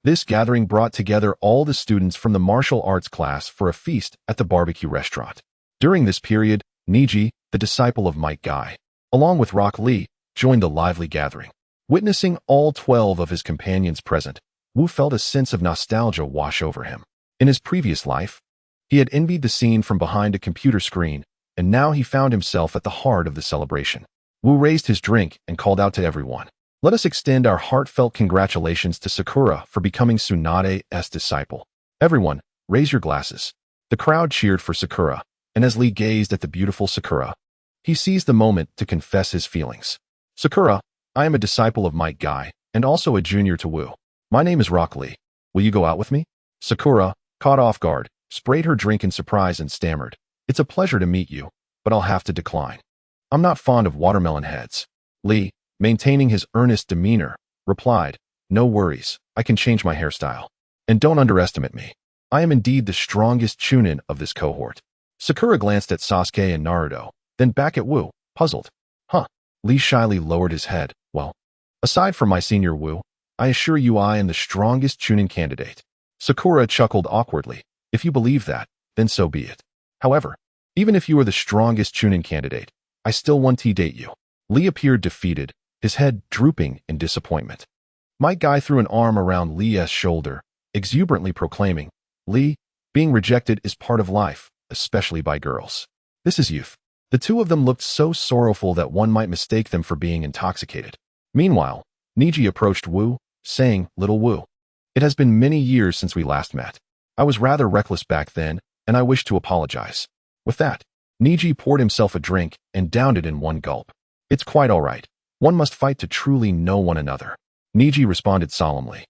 This gathering brought together all the students from the martial arts class for a feast at the barbecue restaurant. During this period, Neji, the disciple of Might Guy, along with Rock Lee, joined the lively gathering. Witnessing all 12 of his companions present, Wu felt a sense of nostalgia wash over him. In his previous life, he had envied the scene from behind a computer screen, and now he found himself at the heart of the celebration. Wu raised his drink and called out to everyone, "Let us extend our heartfelt congratulations to Sakura for becoming Tsunade's disciple. Everyone, raise your glasses." The crowd cheered for Sakura, and as Lee gazed at the beautiful Sakura, he seized the moment to confess his feelings. "Sakura, I am a disciple of Might Guy, and also a junior to Wu. My name is Rock Lee. Will you go out with me?" Sakura, caught off guard, sprayed her drink in surprise and stammered, "It's a pleasure to meet you, but I'll have to decline. I'm not fond of watermelon heads." Lee, maintaining his earnest demeanor, replied, "No worries, I can change my hairstyle. And don't underestimate me. I am indeed the strongest chunin of this cohort." Sakura glanced at Sasuke and Naruto, then back at Wu, puzzled. "Huh." Lee shyly lowered his head. "Well, aside from my senior Wu, I assure you I am the strongest chunin candidate." Sakura chuckled awkwardly. "If you believe that, then so be it. However, even if you are the strongest chunin candidate, I still want to date you." Lee appeared defeated, his head drooping in disappointment. Might Guy threw an arm around Lee's shoulder, exuberantly proclaiming, "Lee, being rejected is part of life, especially by girls. This is youth." The two of them looked so sorrowful that one might mistake them for being intoxicated. Meanwhile, Neji approached Wu, saying, "Little Wu, it has been many years since we last met. I was rather reckless back then, and I wish to apologize." With that, Neji poured himself a drink and downed it in one gulp. "It's quite all right. One must fight to truly know one another." Neji responded solemnly,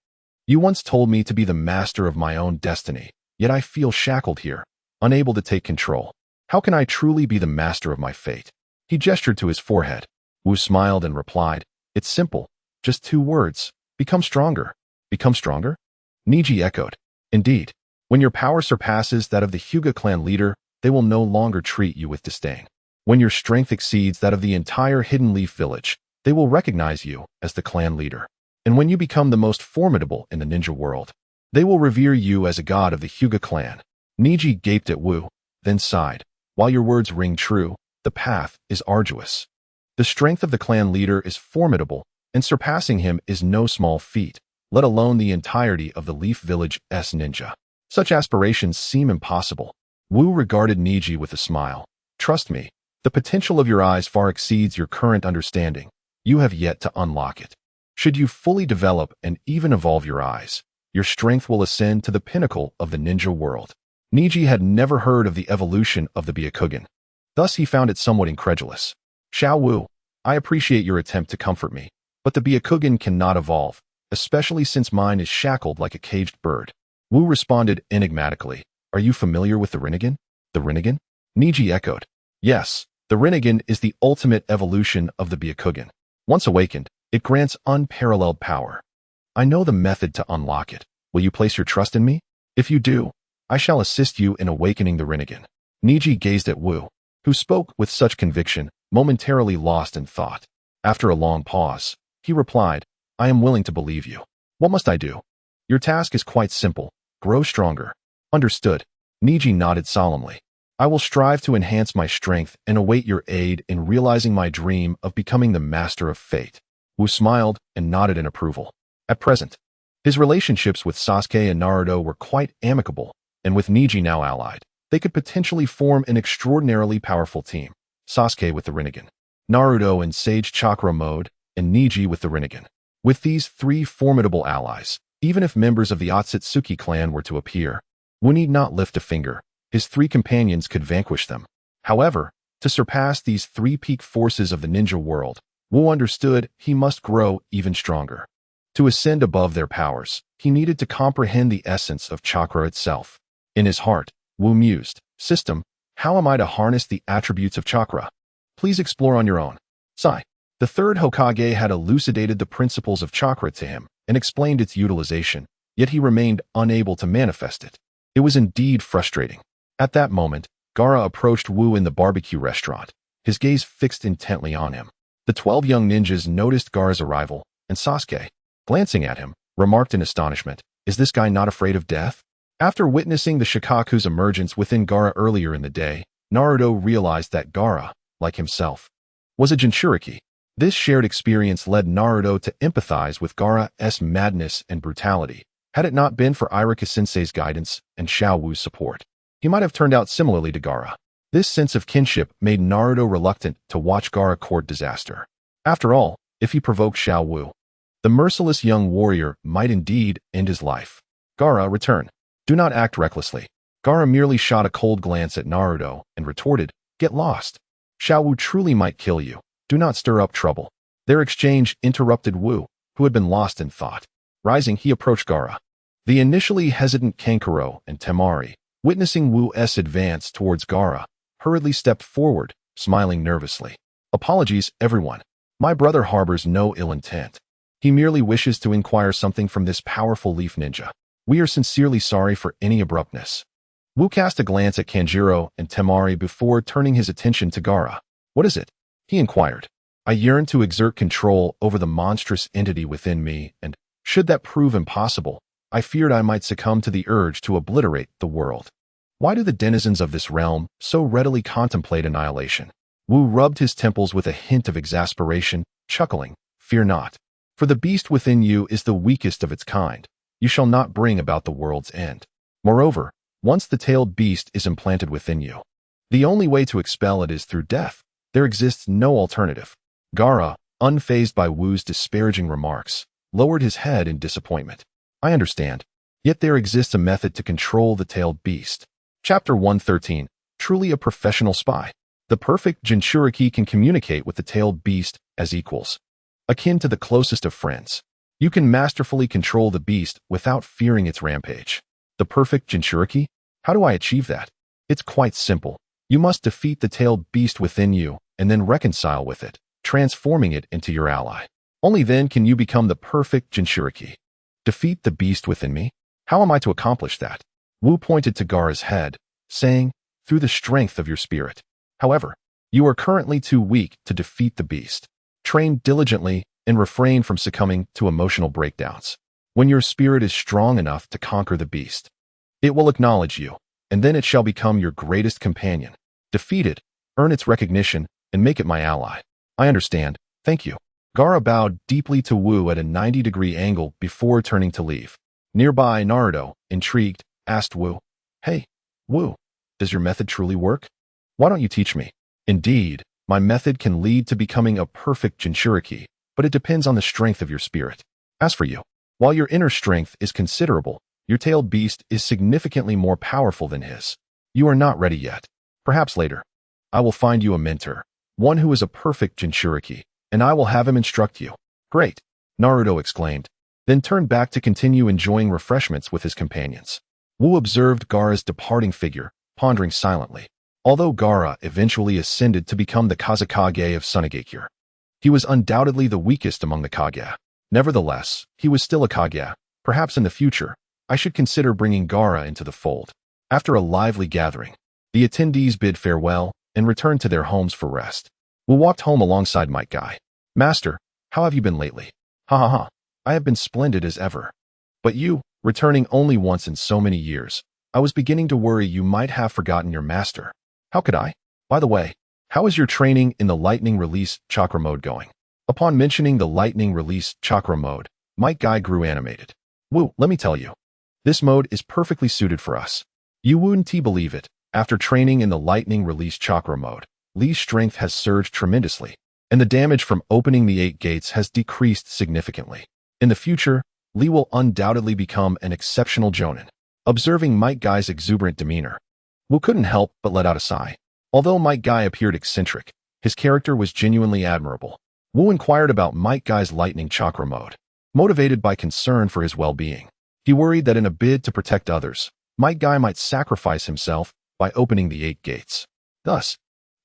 "You once told me to be the master of my own destiny, yet I feel shackled here, unable to take control. How can I truly be the master of my fate?" He gestured to his forehead. Wu smiled and replied, "It's simple, just 2 words. Become stronger." "Become stronger?" Neji echoed. "Indeed. When your power surpasses that of the Hyuga clan leader, they will no longer treat you with disdain. When your strength exceeds that of the entire Hidden Leaf village, they will recognize you as the clan leader. And when you become the most formidable in the ninja world, they will revere you as a god of the Hyuga clan." Neji gaped at Wu, then sighed. "While your words ring true, the path is arduous. The strength of the clan leader is formidable, and surpassing him is no small feat, let alone the entirety of the Leaf Village's ninja. Such aspirations seem impossible." Wu regarded Neji with a smile. "Trust me, the potential of your eyes far exceeds your current understanding. You have yet to unlock it. Should you fully develop and even evolve your eyes, your strength will ascend to the pinnacle of the ninja world." Neji had never heard of the evolution of the Byakugan. Thus he found it somewhat incredulous. "Xiao Wu, I appreciate your attempt to comfort me, but the Byakugan cannot evolve, especially since mine is shackled like a caged bird." Wu responded enigmatically, "Are you familiar with the Rinnegan?" "The Rinnegan?" Neji echoed. "Yes, the Rinnegan is the ultimate evolution of the Byakugan. Once awakened, it grants unparalleled power. I know the method to unlock it. Will you place your trust in me? If you do, I shall assist you in awakening the Rinnegan." Neji gazed at Wu, who spoke with such conviction, momentarily lost in thought. After a long pause, he replied, "I am willing to believe you. What must I do?" "Your task is quite simple. Grow stronger." "Understood." Neji nodded solemnly. "I will strive to enhance my strength and await your aid in realizing my dream of becoming the master of fate." Wu smiled and nodded in approval. At present, his relationships with Sasuke and Naruto were quite amicable, and with Neji now allied, they could potentially form an extraordinarily powerful team. Sasuke with the Rinnegan, Naruto in Sage Chakra mode, and Neji with the Rinnegan. With these 3 formidable allies, even if members of the Otsutsuki clan were to appear, Wu need not lift a finger. His 3 companions could vanquish them. However, to surpass these 3 peak forces of the ninja world, Wu understood he must grow even stronger. To ascend above their powers, he needed to comprehend the essence of chakra itself. In his heart, Wu mused, "System, how am I to harness the attributes of chakra? Please explore on your own." Sigh. The 3rd Hokage had elucidated the principles of chakra to him and explained its utilization, yet he remained unable to manifest it. It was indeed frustrating. At that moment, Gaara approached Wu in the barbecue restaurant, his gaze fixed intently on him. The 12 young ninjas noticed Gaara's arrival, and Sasuke, glancing at him, remarked in astonishment, Is this guy not afraid of death? After witnessing the Shikaku's emergence within Gaara earlier in the day, Naruto realized that Gaara, like himself, was a Jinchuriki. This shared experience led Naruto to empathize with Gaara's madness and brutality. Had it not been for Iruka-sensei's guidance and Xiao Wu's support, he might have turned out similarly to Gaara. This sense of kinship made Naruto reluctant to watch Gaara court disaster. After all, if he provoked Xiao Wu, the merciless young warrior might indeed end his life. Gaara, return. Do not act recklessly. Gaara merely shot a cold glance at Naruto and retorted, get lost. Xiao Wu truly might kill you. Do not stir up trouble. Their exchange interrupted Wu, who had been lost in thought. Rising, he approached Gaara. The initially hesitant Kankuro and Temari, witnessing Wu's advance towards Gaara, hurriedly stepped forward, smiling nervously. Apologies, everyone. My brother harbors no ill intent. He merely wishes to inquire something from this powerful leaf ninja. We are sincerely sorry for any abruptness. Wu cast a glance at Kanjiro and Temari before turning his attention to Gaara. What is it? He inquired. I yearn to exert control over the monstrous entity within me, and, should that prove impossible, I feared I might succumb to the urge to obliterate the world. Why do the denizens of this realm so readily contemplate annihilation? Wu rubbed his temples with a hint of exasperation, chuckling, Fear not. For the beast within you is the weakest of its kind. You shall not bring about the world's end. Moreover, once the tailed beast is implanted within you, the only way to expel it is through death. There exists no alternative. Gaara, unfazed by Wu's disparaging remarks, lowered his head in disappointment. I understand. Yet there exists a method to control the tailed beast. Chapter 113. Truly a professional spy. The perfect Jinchuriki can communicate with the tailed beast as equals, akin to the closest of friends. You can masterfully control the beast without fearing its rampage. The perfect Jinchuriki? How do I achieve that? It's quite simple. You must defeat the tailed beast within you and then reconcile with it, transforming it into your ally. Only then can you become the perfect Jinchuriki. Defeat the beast within me? How am I to accomplish that? Wu pointed to Gaara's head, saying, through the strength of your spirit. However, you are currently too weak to defeat the beast. Train diligently and refrain from succumbing to emotional breakdowns. When your spirit is strong enough to conquer the beast, it will acknowledge you, and then it shall become your greatest companion. Defeat it, earn its recognition, and make it my ally. I understand, thank you. Gaara bowed deeply to Wu at a 90-degree angle before turning to leave. Nearby, Naruto, intrigued, asked Wu, Hey, Wu, does your method truly work? Why don't you teach me? Indeed, my method can lead to becoming a perfect Jinchuriki, but it depends on the strength of your spirit. As for you, while your inner strength is considerable, your tailed beast is significantly more powerful than his. You are not ready yet. Perhaps later. I will find you a mentor, one who is a perfect Jinchuriki, and I will have him instruct you. Great, Naruto exclaimed, then turned back to continue enjoying refreshments with his companions. Wu observed Gaara's departing figure, pondering silently. Although Gaara eventually ascended to become the Kazekage of Sunagakure, he was undoubtedly the weakest among the Kage. Nevertheless, he was still a Kage. Perhaps in the future, I should consider bringing Gaara into the fold. After a lively gathering, the attendees bid farewell and returned to their homes for rest. Wu walked home alongside Might Guy. Master, how have you been lately? Ha ha ha. I have been splendid as ever. But you, returning only once in so many years, I was beginning to worry you might have forgotten your master. How could I? By the way, how is your training in the lightning release chakra mode going? Upon mentioning the lightning release chakra mode, Might Guy grew animated. Wu, let me tell you. This mode is perfectly suited for us. You wouldn't believe it. After training in the lightning release chakra mode, Lee's strength has surged tremendously, and the damage from opening the 8 gates has decreased significantly. In the future, Lee will undoubtedly become an exceptional jonin. Observing Might Guy's exuberant demeanor, Wu couldn't help but let out a sigh. Although Might Guy appeared eccentric, his character was genuinely admirable. Wu inquired about Might Guy's lightning chakra mode, motivated by concern for his well-being. He worried that in a bid to protect others, Might Guy might sacrifice himself by opening the 8 gates. Thus,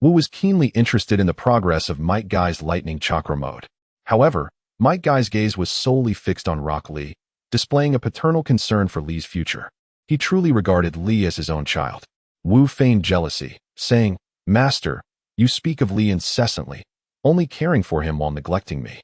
Wu was keenly interested in the progress of Might Guy's lightning chakra mode. However, Might Guy's gaze was solely fixed on Rock Lee, displaying a paternal concern for Lee's future. He truly regarded Lee as his own child. Wu feigned jealousy, saying, Master, you speak of Lee incessantly, only caring for him while neglecting me.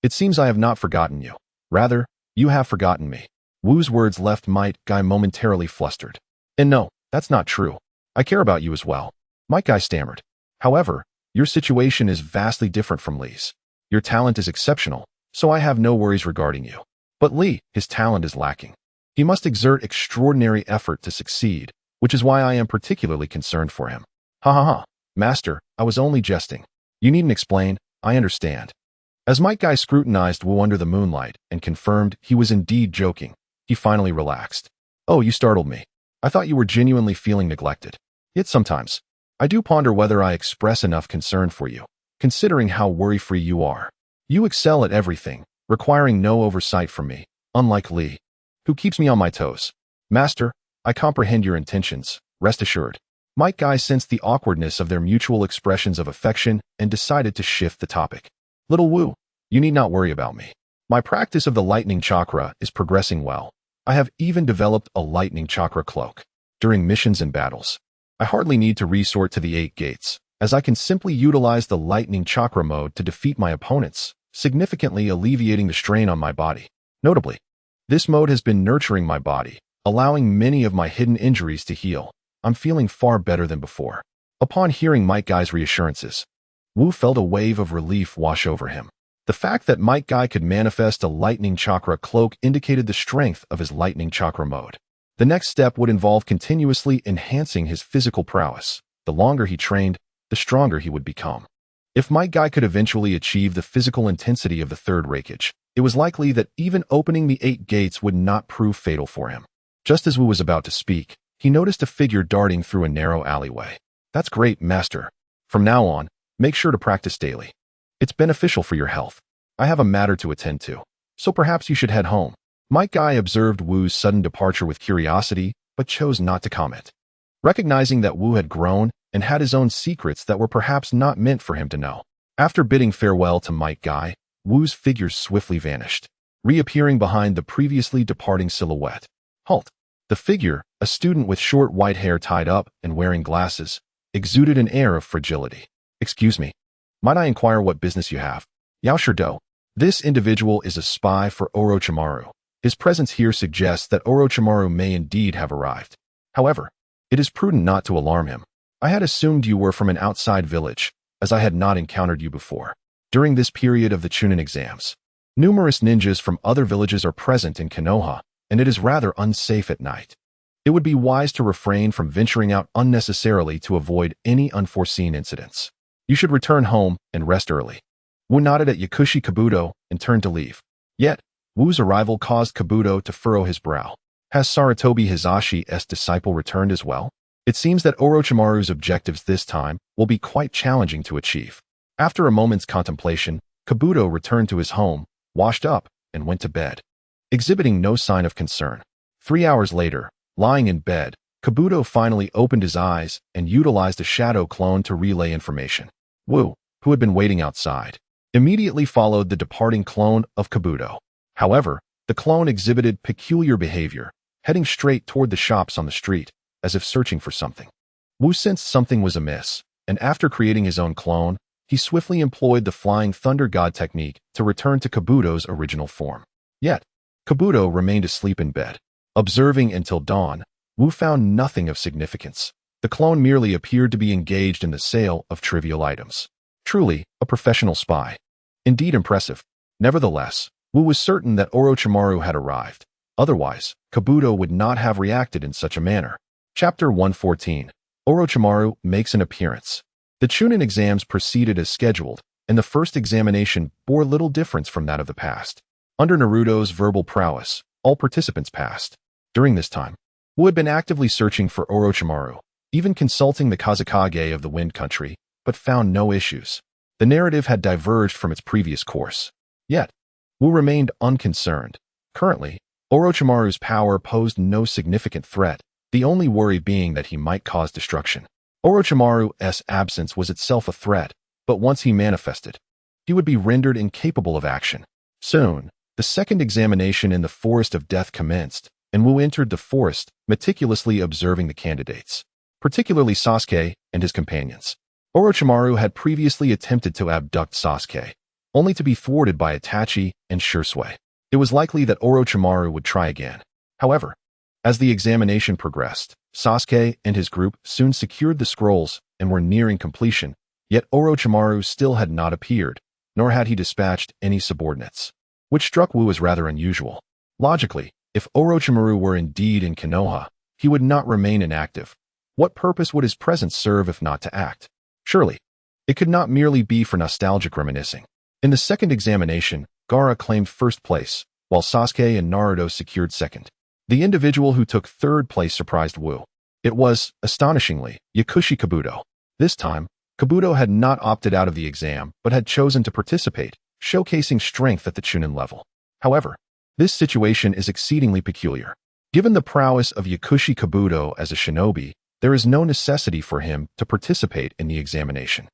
It seems I have not forgotten you. Rather, you have forgotten me. Wu's words left Might Guy momentarily flustered. And no, that's not true. I care about you as well. Might Guy stammered. However, your situation is vastly different from Lee's. Your talent is exceptional, so I have no worries regarding you. But Lee, his talent is lacking. He must exert extraordinary effort to succeed, which is why I am particularly concerned for him. Ha ha ha. Master, I was only jesting. You needn't explain, I understand. As Might Guy scrutinized Wu under the moonlight and confirmed he was indeed joking, he finally relaxed. Oh, you startled me. I thought you were genuinely feeling neglected. Yet sometimes, I do ponder whether I express enough concern for you, considering how worry-free you are. You excel at everything, requiring no oversight from me, unlike Lee, who keeps me on my toes. Master, I comprehend your intentions, rest assured. Might Guy sensed the awkwardness of their mutual expressions of affection and decided to shift the topic. Little Wu, you need not worry about me. My practice of the lightning chakra is progressing well. I have even developed a lightning chakra cloak. During missions and battles, I hardly need to resort to the 8 gates, as I can simply utilize the lightning chakra mode to defeat my opponents, significantly alleviating the strain on my body. Notably, this mode has been nurturing my body, allowing many of my hidden injuries to heal. I'm feeling far better than before. Upon hearing Might Guy's reassurances, Wu felt a wave of relief wash over him. The fact that Might Guy could manifest a lightning chakra cloak indicated the strength of his lightning chakra mode. The next step would involve continuously enhancing his physical prowess. The longer he trained, the stronger he would become. If Might Guy could eventually achieve the physical intensity of the third Reikage, it was likely that even opening the 8 gates would not prove fatal for him. Just as Wu was about to speak, he noticed a figure darting through a narrow alleyway. That's great, Master. From now on, make sure to practice daily. It's beneficial for your health. I have a matter to attend to, so perhaps you should head home. Might Guy observed Wu's sudden departure with curiosity, but chose not to comment. Recognizing that Wu had grown and had his own secrets that were perhaps not meant for him to know. After bidding farewell to Might Guy, Wu's figure swiftly vanished, reappearing behind the previously departing silhouette. Halt! The figure, a student with short white hair tied up and wearing glasses, exuded an air of fragility. Excuse me. Might I inquire what business you have? Yao Shido. This individual is a spy for Orochimaru. His presence here suggests that Orochimaru may indeed have arrived. However, it is prudent not to alarm him. I had assumed you were from an outside village, as I had not encountered you before. During this period of the chunin exams, numerous ninjas from other villages are present in Konoha, and it is rather unsafe at night. It would be wise to refrain from venturing out unnecessarily to avoid any unforeseen incidents. You should return home and rest early. Wu nodded at Yakushi Kabuto and turned to leave. Yet, Wu's arrival caused Kabuto to furrow his brow. Has Sarutobi Hizashi's disciple returned as well? It seems that Orochimaru's objectives this time will be quite challenging to achieve. After a moment's contemplation, Kabuto returned to his home, washed up, and went to bed, exhibiting no sign of concern. 3 hours later, lying in bed, Kabuto finally opened his eyes and utilized a shadow clone to relay information. Wu, who had been waiting outside, immediately followed the departing clone of Kabuto. However, the clone exhibited peculiar behavior, heading straight toward the shops on the street, as if searching for something. Wu sensed something was amiss, and after creating his own clone, he swiftly employed the Flying Thunder God technique to return to Kabuto's original form. Yet, Kabuto remained asleep in bed. Observing until dawn, Wu found nothing of significance. The clone merely appeared to be engaged in the sale of trivial items. Truly, a professional spy. Indeed impressive. Nevertheless, Wu was certain that Orochimaru had arrived. Otherwise, Kabuto would not have reacted in such a manner. Chapter 114. Orochimaru makes an appearance. The chunin exams proceeded as scheduled, and the first examination bore little difference from that of the past. Under Naruto's verbal prowess, all participants passed. During this time, Wu had been actively searching for Orochimaru, even consulting the Kazekage of the Wind Country, but found no issues. The narrative had diverged from its previous course. Yet, Wu remained unconcerned. Currently, Orochimaru's power posed no significant threat, the only worry being that he might cause destruction. Orochimaru's absence was itself a threat, but once he manifested, he would be rendered incapable of action. Soon, the second examination in the Forest of Death commenced, and Wu entered the forest, meticulously observing the candidates, particularly Sasuke and his companions. Orochimaru had previously attempted to abduct Sasuke, only to be thwarted by Itachi and Shursui. It was likely that Orochimaru would try again. However, as the examination progressed, Sasuke and his group soon secured the scrolls and were nearing completion, yet Orochimaru still had not appeared, nor had he dispatched any subordinates, which struck Wu as rather unusual. Logically, if Orochimaru were indeed in Konoha, he would not remain inactive. What purpose would his presence serve if not to act? Surely, it could not merely be for nostalgic reminiscing. In the second examination, Gaara claimed first place, while Sasuke and Naruto secured second. The individual who took third place surprised Wu. It was, astonishingly, Yakushi Kabuto. This time, Kabuto had not opted out of the exam but had chosen to participate, showcasing strength at the chunin level. However, this situation is exceedingly peculiar. Given the prowess of Yakushi Kabuto as a shinobi, there is no necessity for him to participate in the examination.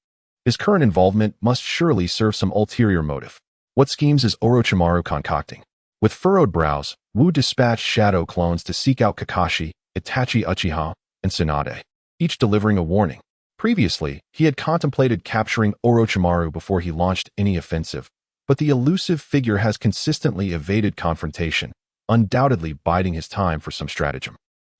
His current involvement must surely serve some ulterior motive. What schemes is Orochimaru concocting? With furrowed brows, Wu dispatched shadow clones to seek out Kakashi, Itachi Uchiha, and Tsunade, each delivering a warning. Previously, he had contemplated capturing Orochimaru before he launched any offensive, but the elusive figure has consistently evaded confrontation, undoubtedly biding his time for some stratagem.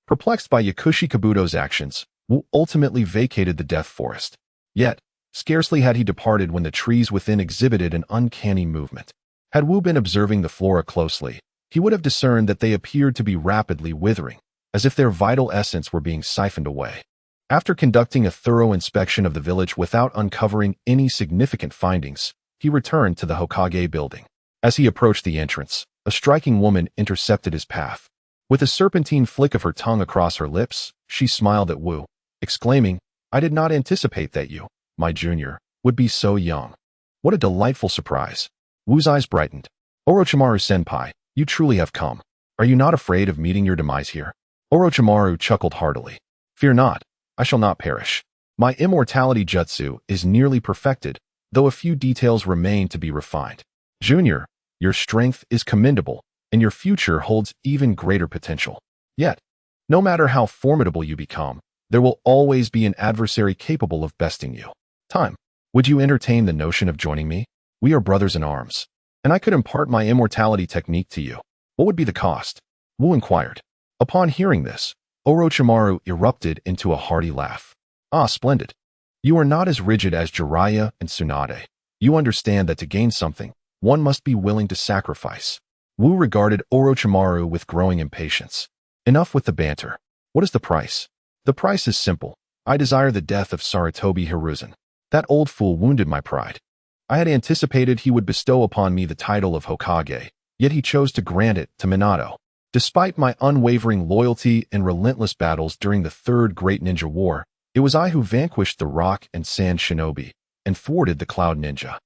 Perplexed by Yakushi Kabuto's actions, Wu ultimately vacated the Death Forest. Yet, scarcely had he departed when the trees within exhibited an uncanny movement. Had Wu been observing the flora closely, he would have discerned that they appeared to be rapidly withering, as if their vital essence were being siphoned away. After conducting a thorough inspection of the village without uncovering any significant findings, he returned to the Hokage building. As he approached the entrance, a striking woman intercepted his path. With a serpentine flick of her tongue across her lips, she smiled at Wu, exclaiming, "I did not anticipate that you, my junior, would be so young." What a delightful surprise. Wu's eyes brightened. "Orochimaru-senpai, you truly have come. Are you not afraid of meeting your demise here?" Orochimaru chuckled heartily. "Fear not, I shall not perish. My immortality jutsu is nearly perfected, though a few details remain to be refined. Junior, your strength is commendable, and your future holds even greater potential. Yet, no matter how formidable you become, there will always be an adversary capable of besting you. Time, would you entertain the notion of joining me? We are brothers in arms, and I could impart my immortality technique to you. What would be the cost?" Wu inquired. Upon hearing this, Orochimaru erupted into a hearty laugh. "Ah, splendid. You are not as rigid as Jiraiya and Tsunade. You understand that to gain something, one must be willing to sacrifice." Wu regarded Orochimaru with growing impatience. "Enough with the banter. What is the price?" "The price is simple. I desire the death of Sarutobi Hiruzen. That old fool wounded my pride. I had anticipated he would bestow upon me the title of Hokage, yet he chose to grant it to Minato. Despite my unwavering loyalty and relentless battles during the Third Great Ninja War, it was I who vanquished the Rock and Sand Shinobi and thwarted the Cloud Ninja.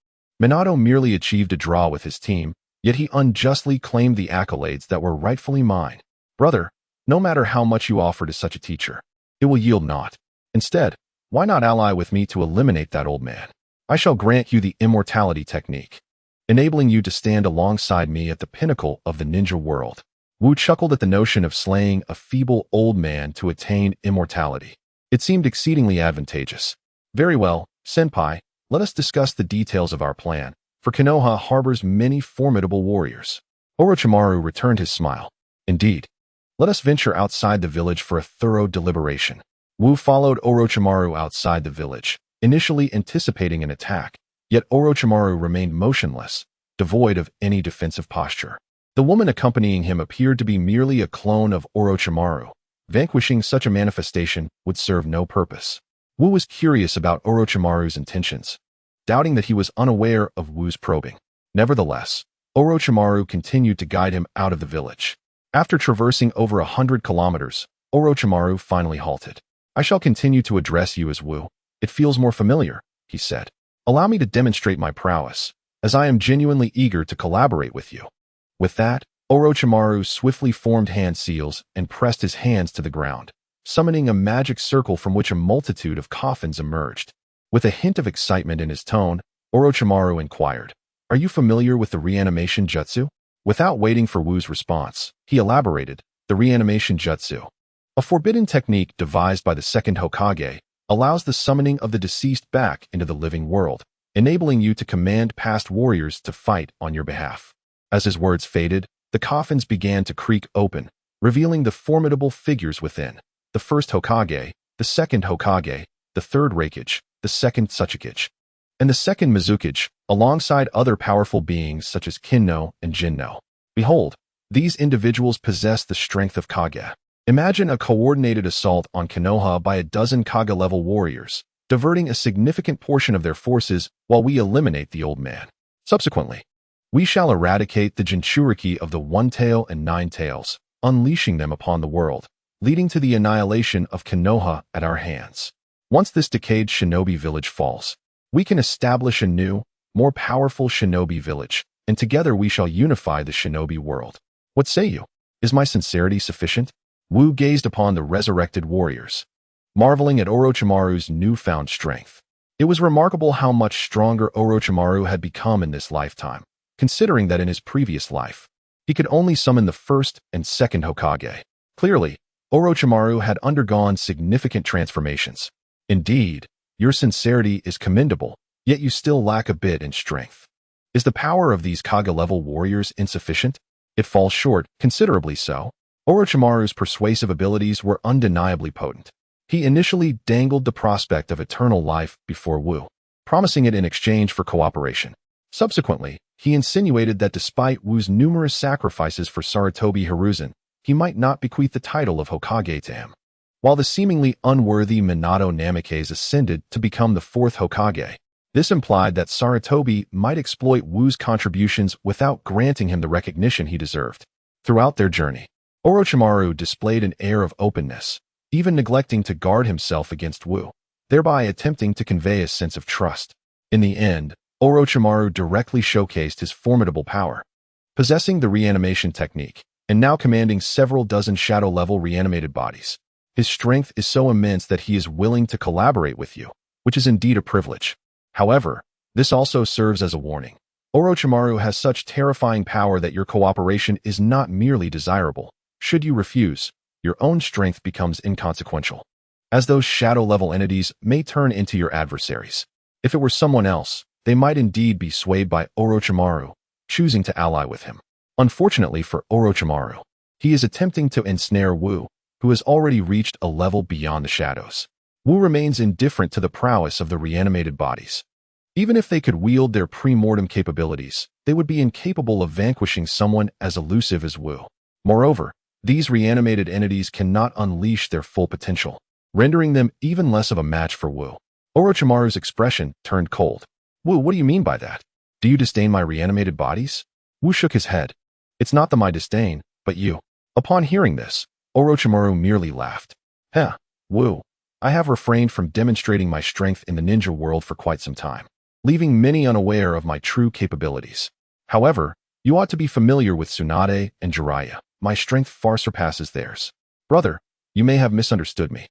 Minato merely achieved a draw with his team, yet he unjustly claimed the accolades that were rightfully mine. Brother, no matter how much you offer to such a teacher, it will yield naught. Instead, why not ally with me to eliminate that old man? I shall grant you the immortality technique, enabling you to stand alongside me at the pinnacle of the ninja world." Wu chuckled at the notion of slaying a feeble old man to attain immortality. It seemed exceedingly advantageous. "Very well, senpai, let us discuss the details of our plan, for Konoha harbors many formidable warriors." Orochimaru returned his smile. "Indeed. Let us venture outside the village for a thorough deliberation." Wu followed Orochimaru outside the village, initially anticipating an attack, yet Orochimaru remained motionless, devoid of any defensive posture. The woman accompanying him appeared to be merely a clone of Orochimaru. Vanquishing such a manifestation would serve no purpose. Wu was curious about Orochimaru's intentions, doubting that he was unaware of Wu's probing. Nevertheless, Orochimaru continued to guide him out of the village. After traversing over 100 kilometers, Orochimaru finally halted. "I shall continue to address you as Wu. It feels more familiar," he said. "Allow me to demonstrate my prowess, as I am genuinely eager to collaborate with you." With that, Orochimaru swiftly formed hand seals and pressed his hands to the ground, summoning a magic circle from which a multitude of coffins emerged. With a hint of excitement in his tone, Orochimaru inquired, "Are you familiar with the reanimation jutsu?" Without waiting for Wu's response, he elaborated, "The reanimation jutsu, a forbidden technique devised by the second Hokage, allows the summoning of the deceased back into the living world, enabling you to command past warriors to fight on your behalf." As his words faded, the coffins began to creak open, revealing the formidable figures within: the first Hokage, the second Hokage, the third Raikage, the second Tsuchikage, and the second Mizukage, alongside other powerful beings such as Kinno and Jinno. Behold, these individuals possess the strength of Kage. Imagine a coordinated assault on Konoha by a dozen Kage-level warriors, diverting a significant portion of their forces while we eliminate the old man. Subsequently, we shall eradicate the Jinchuriki of the One Tail and Nine Tails, unleashing them upon the world, leading to the annihilation of Konoha at our hands. Once this decayed shinobi village falls, we can establish a new, more powerful shinobi village, and together we shall unify the shinobi world. What say you? Is my sincerity sufficient? Wu gazed upon the resurrected warriors, marveling at Orochimaru's newfound strength. It was remarkable how much stronger Orochimaru had become in this lifetime, considering that in his previous life, he could only summon the first and second Hokage. Clearly, Orochimaru had undergone significant transformations. Indeed, your sincerity is commendable, yet you still lack a bit in strength. Is the power of these Kage-level warriors insufficient? It falls short, considerably so. Orochimaru's persuasive abilities were undeniably potent. He initially dangled the prospect of eternal life before Wu, promising it in exchange for cooperation. Subsequently, he insinuated that despite Wu's numerous sacrifices for Sarutobi Hiruzen, he might not bequeath the title of Hokage to him. While the seemingly unworthy Minato Namikaze ascended to become the fourth Hokage, this implied that Sarutobi might exploit Wu's contributions without granting him the recognition he deserved. Throughout their journey, Orochimaru displayed an air of openness, even neglecting to guard himself against Wu, thereby attempting to convey a sense of trust. In the end, Orochimaru directly showcased his formidable power, possessing the reanimation technique, and now commanding several dozen shadow-level reanimated bodies. His strength is so immense that he is willing to collaborate with you, which is indeed a privilege. However, this also serves as a warning. Orochimaru has such terrifying power that your cooperation is not merely desirable. Should you refuse, your own strength becomes inconsequential, as those shadow-level entities may turn into your adversaries. If it were someone else, they might indeed be swayed by Orochimaru, choosing to ally with him. Unfortunately for Orochimaru, he is attempting to ensnare Wu, who has already reached a level beyond the shadows. Wu remains indifferent to the prowess of the reanimated bodies. Even if they could wield their pre-mortem capabilities, they would be incapable of vanquishing someone as elusive as Wu. Moreover, these reanimated entities cannot unleash their full potential, rendering them even less of a match for Wu. Orochimaru's expression turned cold. Wu, what do you mean by that? Do you disdain my reanimated bodies? Wu shook his head. It's not that my disdain, but you. Upon hearing this, Orochimaru merely laughed. Heh, Wu, I have refrained from demonstrating my strength in the ninja world for quite some time, leaving many unaware of my true capabilities. However, you ought to be familiar with Tsunade and Jiraiya. My strength far surpasses theirs. Brother, you may have misunderstood me.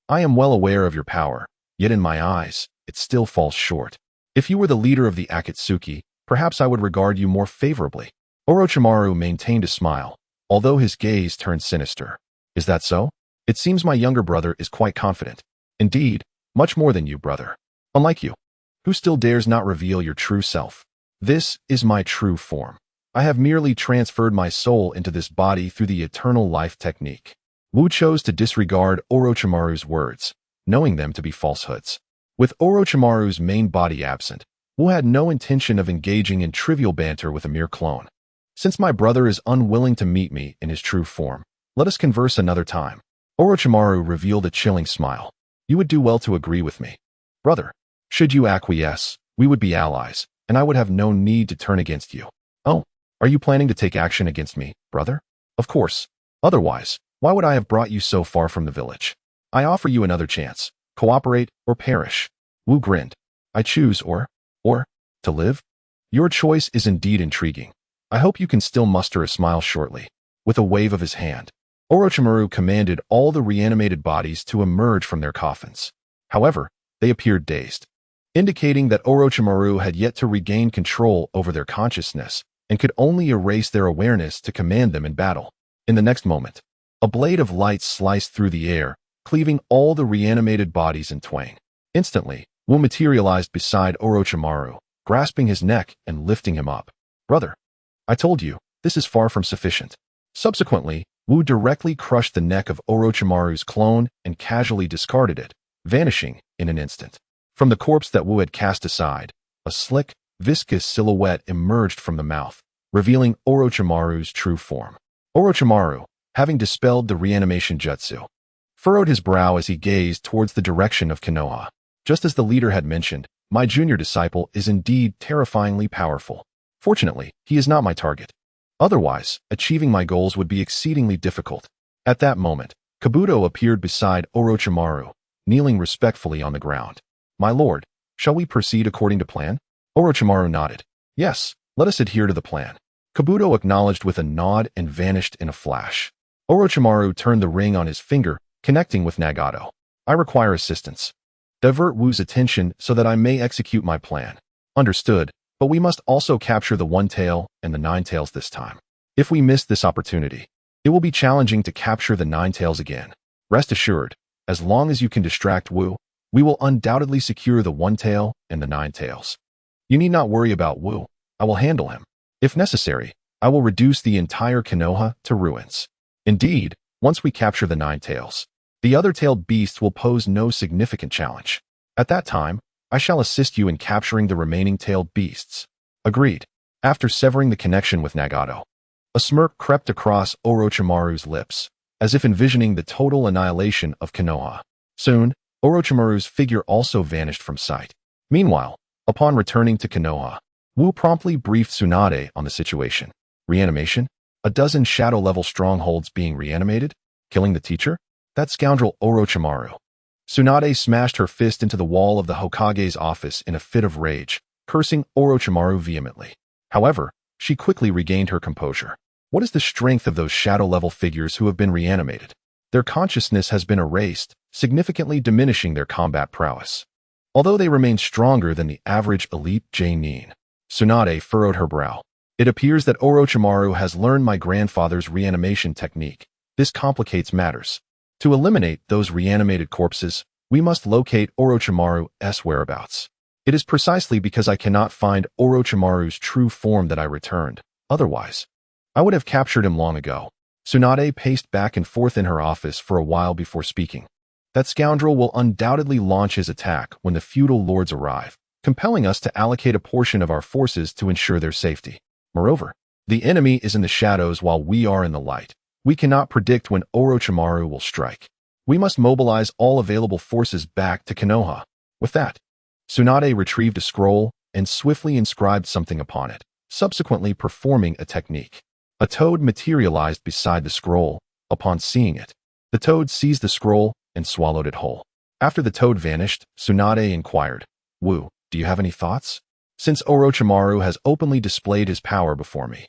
I am well aware of your power, yet in my eyes, it still falls short. If you were the leader of the Akatsuki, perhaps I would regard you more favorably. Orochimaru maintained a smile, although his gaze turned sinister. Is that so? It seems my younger brother is quite confident. Indeed, much more than you, brother. Unlike you, who still dares not reveal your true self. This is my true form. I have merely transferred my soul into this body through the eternal life technique. Wu chose to disregard Orochimaru's words, knowing them to be falsehoods. With Orochimaru's main body absent, Wu had no intention of engaging in trivial banter with a mere clone. Since my brother is unwilling to meet me in his true form, let us converse another time. Orochimaru revealed a chilling smile. You would do well to agree with me. Brother, should you acquiesce, we would be allies, and I would have no need to turn against you. Oh, are you planning to take action against me, brother? Of course. Otherwise, why would I have brought you so far from the village? I offer you another chance. Cooperate or perish. Wu grinned. I choose or, to live? Your choice is indeed intriguing. I hope you can still muster a smile shortly. With a wave of his hand, Orochimaru commanded all the reanimated bodies to emerge from their coffins. However, they appeared dazed, indicating that Orochimaru had yet to regain control over their consciousness and could only erase their awareness to command them in battle. In the next moment, a blade of light sliced through the air, cleaving all the reanimated bodies in twain. Instantly, Wu materialized beside Orochimaru, grasping his neck and lifting him up. Brother, I told you, this is far from sufficient. Subsequently, Wu directly crushed the neck of Orochimaru's clone and casually discarded it, vanishing in an instant. From the corpse that Wu had cast aside, a slick, viscous silhouette emerged from the mouth, revealing Orochimaru's true form. Orochimaru, having dispelled the reanimation jutsu, furrowed his brow as he gazed towards the direction of Konoha. Just as the leader had mentioned, my junior disciple is indeed terrifyingly powerful. Fortunately, he is not my target. Otherwise, achieving my goals would be exceedingly difficult. At that moment, Kabuto appeared beside Orochimaru, kneeling respectfully on the ground. My lord, shall we proceed according to plan? Orochimaru nodded. Yes, let us adhere to the plan. Kabuto acknowledged with a nod and vanished in a flash. Orochimaru turned the ring on his finger, connecting with Nagato. I require assistance. Divert Wu's attention so that I may execute my plan. Understood, but we must also capture the One Tail and the Nine Tails this time. If we miss this opportunity, it will be challenging to capture the Nine Tails again. Rest assured, as long as you can distract Wu, we will undoubtedly secure the One Tail and the Nine Tails. You need not worry about Wu. I will handle him. If necessary, I will reduce the entire Konoha to ruins. Indeed, once we capture the Nine Tails, the other tailed beasts will pose no significant challenge. At that time, I shall assist you in capturing the remaining tailed beasts. Agreed. After severing the connection with Nagato, a smirk crept across Orochimaru's lips, as if envisioning the total annihilation of Konoha. Soon, Orochimaru's figure also vanished from sight. Meanwhile, upon returning to Konoha, Wu promptly briefed Tsunade on the situation. Reanimation? A dozen shadow-level strongholds being reanimated? Killing the teacher? That scoundrel Orochimaru. Tsunade smashed her fist into the wall of the Hokage's office in a fit of rage, cursing Orochimaru vehemently. However, she quickly regained her composure. What is the strength of those shadow-level figures who have been reanimated? Their consciousness has been erased, significantly diminishing their combat prowess. Although they remain stronger than the average elite Jonin. Tsunade furrowed her brow. It appears that Orochimaru has learned my grandfather's reanimation technique. This complicates matters. To eliminate those reanimated corpses, we must locate Orochimaru's whereabouts. It is precisely because I cannot find Orochimaru's true form that I returned. Otherwise, I would have captured him long ago. Tsunade paced back and forth in her office for a while before speaking. That scoundrel will undoubtedly launch his attack when the feudal lords arrive, compelling us to allocate a portion of our forces to ensure their safety. Moreover, the enemy is in the shadows while we are in the light. We cannot predict when Orochimaru will strike. We must mobilize all available forces back to Konoha. With that, Tsunade retrieved a scroll and swiftly inscribed something upon it, subsequently performing a technique. A toad materialized beside the scroll. Upon seeing it, the toad seized the scroll and swallowed it whole. After the toad vanished, Tsunade inquired, Wu, do you have any thoughts? Since Orochimaru has openly displayed his power before me,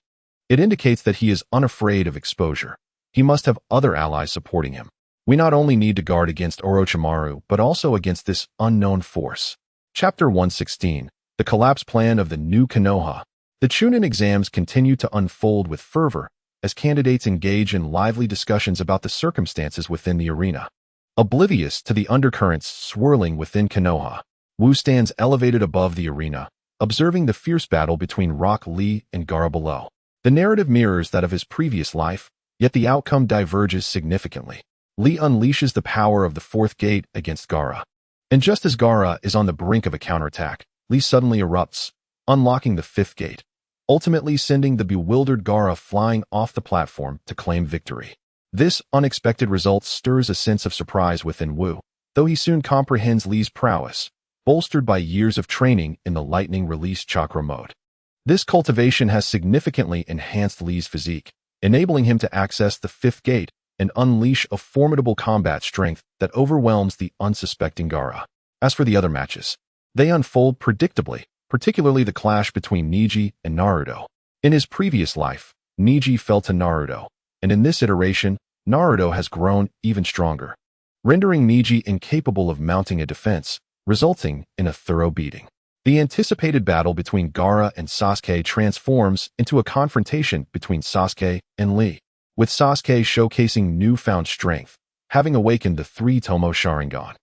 it indicates that he is unafraid of exposure. He must have other allies supporting him. We not only need to guard against Orochimaru, but also against this unknown force. Chapter 116, The Collapse Plan of the New Konoha. The chunin exams continue to unfold with fervor as candidates engage in lively discussions about the circumstances within the arena. Oblivious to the undercurrents swirling within Konoha, Wu stands elevated above the arena, observing the fierce battle between Rock Lee and Gaara below. The narrative mirrors that of his previous life, yet the outcome diverges significantly. Lee unleashes the power of the fourth gate against Gaara. And just as Gaara is on the brink of a counterattack, Lee suddenly erupts, unlocking the fifth gate, ultimately sending the bewildered Gaara flying off the platform to claim victory. This unexpected result stirs a sense of surprise within Wu, though he soon comprehends Lee's prowess, bolstered by years of training in the lightning release chakra mode. This cultivation has significantly enhanced Lee's physique, enabling him to access the fifth gate and unleash a formidable combat strength that overwhelms the unsuspecting Gaara. As for the other matches, they unfold predictably, particularly the clash between Neji and Naruto. In his previous life, Neji fell to Naruto, and in this iteration, Naruto has grown even stronger, rendering Neji incapable of mounting a defense, resulting in a thorough beating. The anticipated battle between Gaara and Sasuke transforms into a confrontation between Sasuke and Lee, with Sasuke showcasing newfound strength, having awakened the three-tomo Sharingan.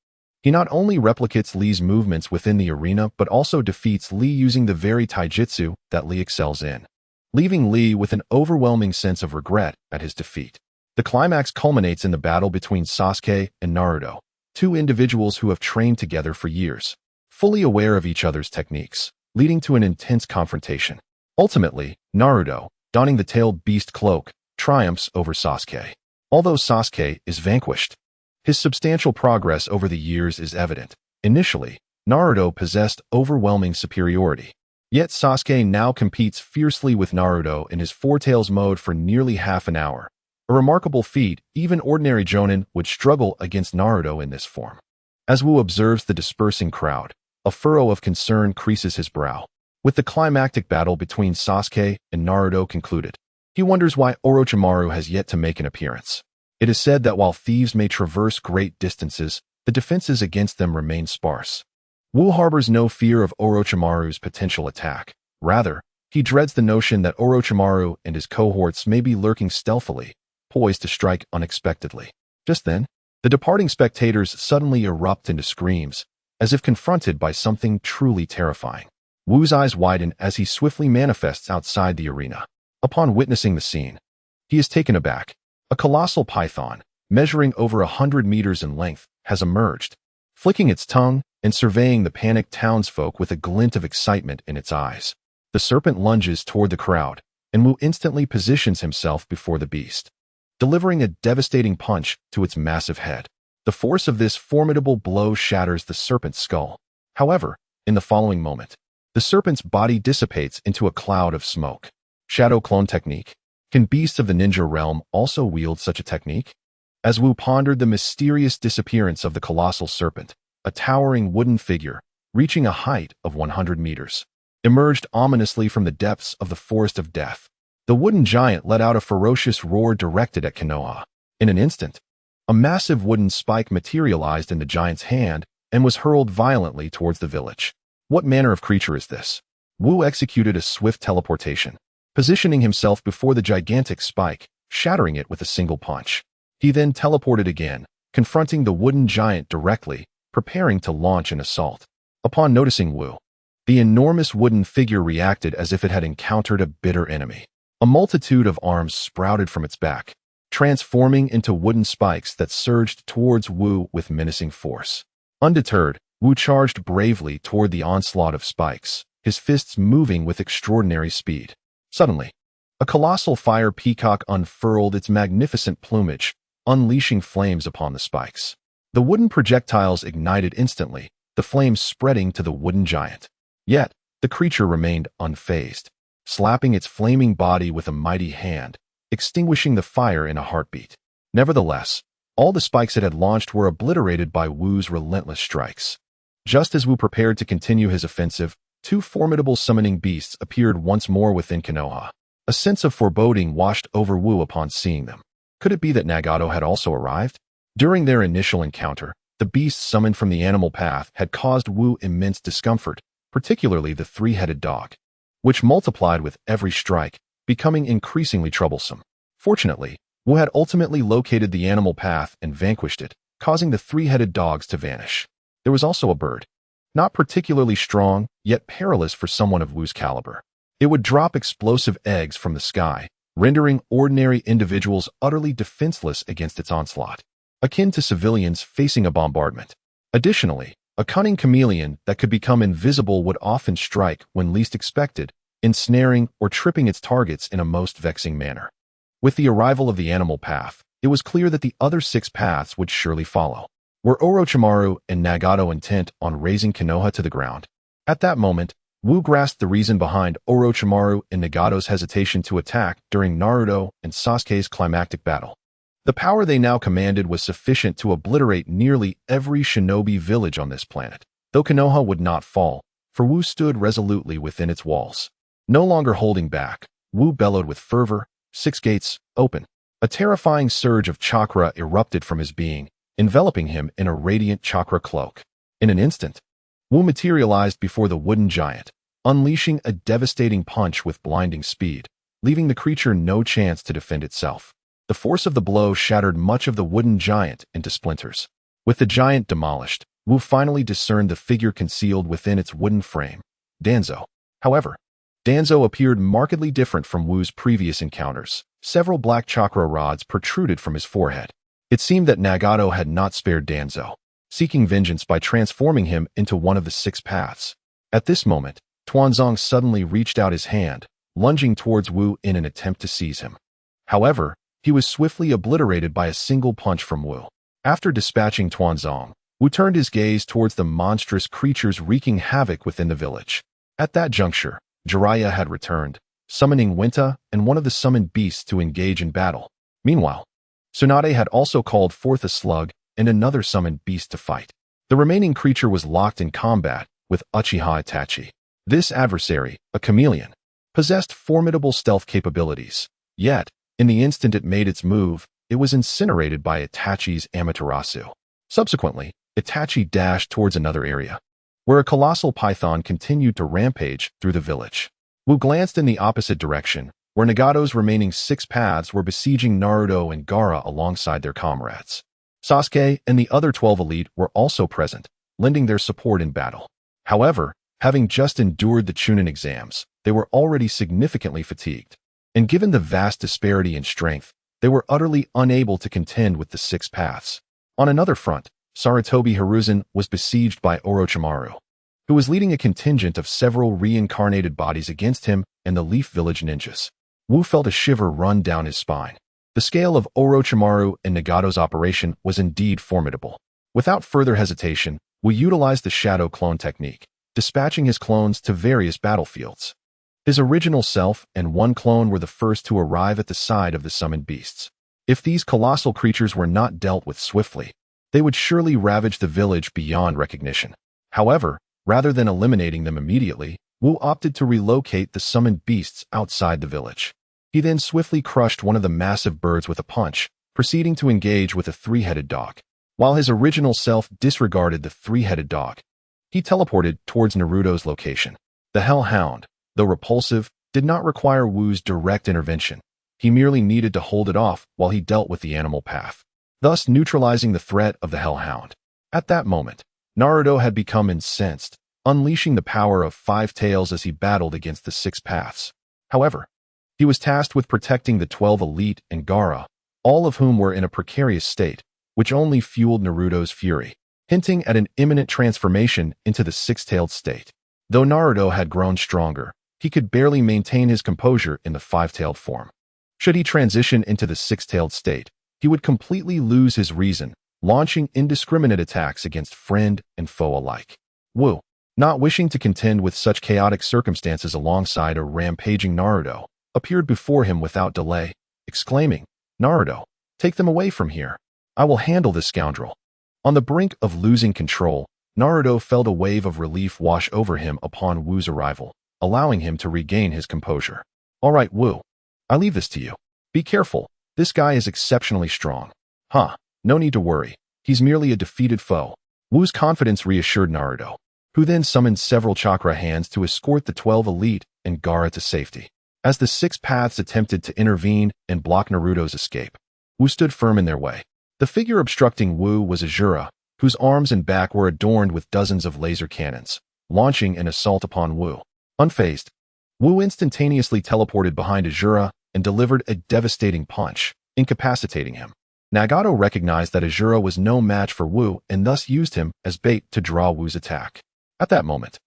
He not only replicates Lee's movements within the arena but also defeats Lee using the very taijutsu that Lee excels in, leaving Lee with an overwhelming sense of regret at his defeat. The climax culminates in the battle between Sasuke and Naruto, two individuals who have trained together for years, fully aware of each other's techniques, leading to an intense confrontation. Ultimately, Naruto, donning the tailed beast cloak, triumphs over Sasuke. Although Sasuke is vanquished, his substantial progress over the years is evident. Initially, Naruto possessed overwhelming superiority. Yet Sasuke now competes fiercely with Naruto in his Four Tails mode for nearly half an hour. A remarkable feat, even ordinary jonin would struggle against Naruto in this form. As Wu observes the dispersing crowd, a furrow of concern creases his brow. With the climactic battle between Sasuke and Naruto concluded, he wonders why Orochimaru has yet to make an appearance. It is said that while thieves may traverse great distances, the defenses against them remain sparse. Wu harbors no fear of Orochimaru's potential attack. Rather, he dreads the notion that Orochimaru and his cohorts may be lurking stealthily, poised to strike unexpectedly. Just then, the departing spectators suddenly erupt into screams, as if confronted by something truly terrifying. Wu's eyes widen as he swiftly manifests outside the arena. Upon witnessing the scene, he is taken aback. A colossal python, measuring over 100 meters in length, has emerged, flicking its tongue and surveying the panicked townsfolk with a glint of excitement in its eyes. The serpent lunges toward the crowd, and Wu instantly positions himself before the beast, delivering a devastating punch to its massive head. The force of this formidable blow shatters the serpent's skull. However, in the following moment, the serpent's body dissipates into a cloud of smoke. Shadow clone technique. Can beasts of the ninja realm also wield such a technique? As Wu pondered the mysterious disappearance of the colossal serpent, a towering wooden figure, reaching a height of 100 meters, emerged ominously from the depths of the forest of death. The wooden giant let out a ferocious roar directed at Konoha. In an instant, a massive wooden spike materialized in the giant's hand and was hurled violently towards the village. What manner of creature is this? Wu executed a swift teleportation, positioning himself before the gigantic spike, shattering it with a single punch. He then teleported again, confronting the wooden giant directly, preparing to launch an assault. Upon noticing Wu, the enormous wooden figure reacted as if it had encountered a bitter enemy. A multitude of arms sprouted from its back, transforming into wooden spikes that surged towards Wu with menacing force. Undeterred, Wu charged bravely toward the onslaught of spikes, his fists moving with extraordinary speed. Suddenly, a colossal fire peacock unfurled its magnificent plumage, unleashing flames upon the spikes. The wooden projectiles ignited instantly, the flames spreading to the wooden giant. Yet, the creature remained unfazed, slapping its flaming body with a mighty hand, extinguishing the fire in a heartbeat. Nevertheless, all the spikes it had launched were obliterated by Wu's relentless strikes. Just as Wu prepared to continue his offensive, two formidable summoning beasts appeared once more within Konoha. A sense of foreboding washed over Wu upon seeing them. Could it be that Nagato had also arrived? During their initial encounter, the beasts summoned from the animal path had caused Wu immense discomfort, particularly the three-headed dog, which multiplied with every strike, becoming increasingly troublesome. Fortunately, Wu had ultimately located the animal path and vanquished it, causing the three-headed dogs to vanish. There was also a bird, not particularly strong, yet perilous for someone of Wu's caliber. It would drop explosive eggs from the sky, rendering ordinary individuals utterly defenseless against its onslaught, akin to civilians facing a bombardment. Additionally, a cunning chameleon that could become invisible would often strike when least expected, ensnaring or tripping its targets in a most vexing manner. With the arrival of the animal path, it was clear that the other 6 paths would surely follow. Were Orochimaru and Nagato intent on razing Konoha to the ground? At that moment, Wu grasped the reason behind Orochimaru and Nagato's hesitation to attack during Naruto and Sasuke's climactic battle. The power they now commanded was sufficient to obliterate nearly every shinobi village on this planet. Though Konoha would not fall, for Wu stood resolutely within its walls. No longer holding back, Wu bellowed with fervor, 6 gates, open. A terrifying surge of chakra erupted from his being, enveloping him in a radiant chakra cloak. In an instant, Wu materialized before the wooden giant, unleashing a devastating punch with blinding speed, leaving the creature no chance to defend itself. The force of the blow shattered much of the wooden giant into splinters. With the giant demolished, Wu finally discerned the figure concealed within its wooden frame, Danzo. However, Danzo appeared markedly different from Wu's previous encounters, several black chakra rods protruded from his forehead. It seemed that Nagato had not spared Danzo, seeking vengeance by transforming him into one of the 6 paths. At this moment, Tuanzong suddenly reached out his hand, lunging towards Wu in an attempt to seize him. However, he was swiftly obliterated by a single punch from Wu. After dispatching Tuanzong, Wu turned his gaze towards the monstrous creatures wreaking havoc within the village. At that juncture, Jiraiya had returned, summoning Winta and one of the summoned beasts to engage in battle. Meanwhile, Tsunade had also called forth a slug and another summoned beast to fight. The remaining creature was locked in combat with Uchiha Itachi. This adversary, a chameleon, possessed formidable stealth capabilities. Yet, in the instant it made its move, it was incinerated by Itachi's Amaterasu. Subsequently, Itachi dashed towards another area, where a colossal python continued to rampage through the village. Wu glanced in the opposite direction, where Nagato's remaining 6 paths were besieging Naruto and Gaara alongside their comrades. Sasuke and the other 12 elite were also present, lending their support in battle. However, having just endured the chunin exams, they were already significantly fatigued. And given the vast disparity in strength, they were utterly unable to contend with the 6 paths. On another front, Sarutobi Hiruzen was besieged by Orochimaru, who was leading a contingent of several reincarnated bodies against him and the Leaf Village ninjas. Wu felt a shiver run down his spine. The scale of Orochimaru and Nagato's operation was indeed formidable. Without further hesitation, Wu utilized the shadow clone technique, dispatching his clones to various battlefields. His original self and one clone were the first to arrive at the side of the summoned beasts. If these colossal creatures were not dealt with swiftly, they would surely ravage the village beyond recognition. However, rather than eliminating them immediately, Wu opted to relocate the summoned beasts outside the village. He then swiftly crushed one of the massive birds with a punch, proceeding to engage with a 3-headed dog. While his original self disregarded the 3-headed dog, he teleported towards Naruto's location. The Hellhound, though repulsive, did not require Wu's direct intervention. He merely needed to hold it off while he dealt with the animal path, thus neutralizing the threat of the Hellhound. At that moment, Naruto had become incensed, unleashing the power of 5 tails as he battled against the 6 paths. However, he was tasked with protecting the 12 elite and Gaara, all of whom were in a precarious state, which only fueled Naruto's fury, hinting at an imminent transformation into the 6-tailed state. Though Naruto had grown stronger, he could barely maintain his composure in the 5-tailed form. Should he transition into the 6-tailed state, he would completely lose his reason, launching indiscriminate attacks against friend and foe alike. Wu, not wishing to contend with such chaotic circumstances alongside a rampaging Naruto, appeared before him without delay, exclaiming, "Naruto, take them away from here. I will handle this scoundrel." On the brink of losing control, Naruto felt a wave of relief wash over him upon Wu's arrival, allowing him to regain his composure. "All right, Wu. I leave this to you. Be careful. This guy is exceptionally strong." "Huh, no need to worry. He's merely a defeated foe." Wu's confidence reassured Naruto, who then summoned several chakra hands to escort the 12 elite and Gaara to safety. As the 6 paths attempted to intervene and block Naruto's escape, Wu stood firm in their way. The figure obstructing Wu was Azura, whose arms and back were adorned with dozens of laser cannons, launching an assault upon Wu. Unfazed, Wu instantaneously teleported behind Azura and delivered a devastating punch, incapacitating him. Nagato recognized that Azura was no match for Wu and thus used him as bait to draw Wu's attack. At that moment,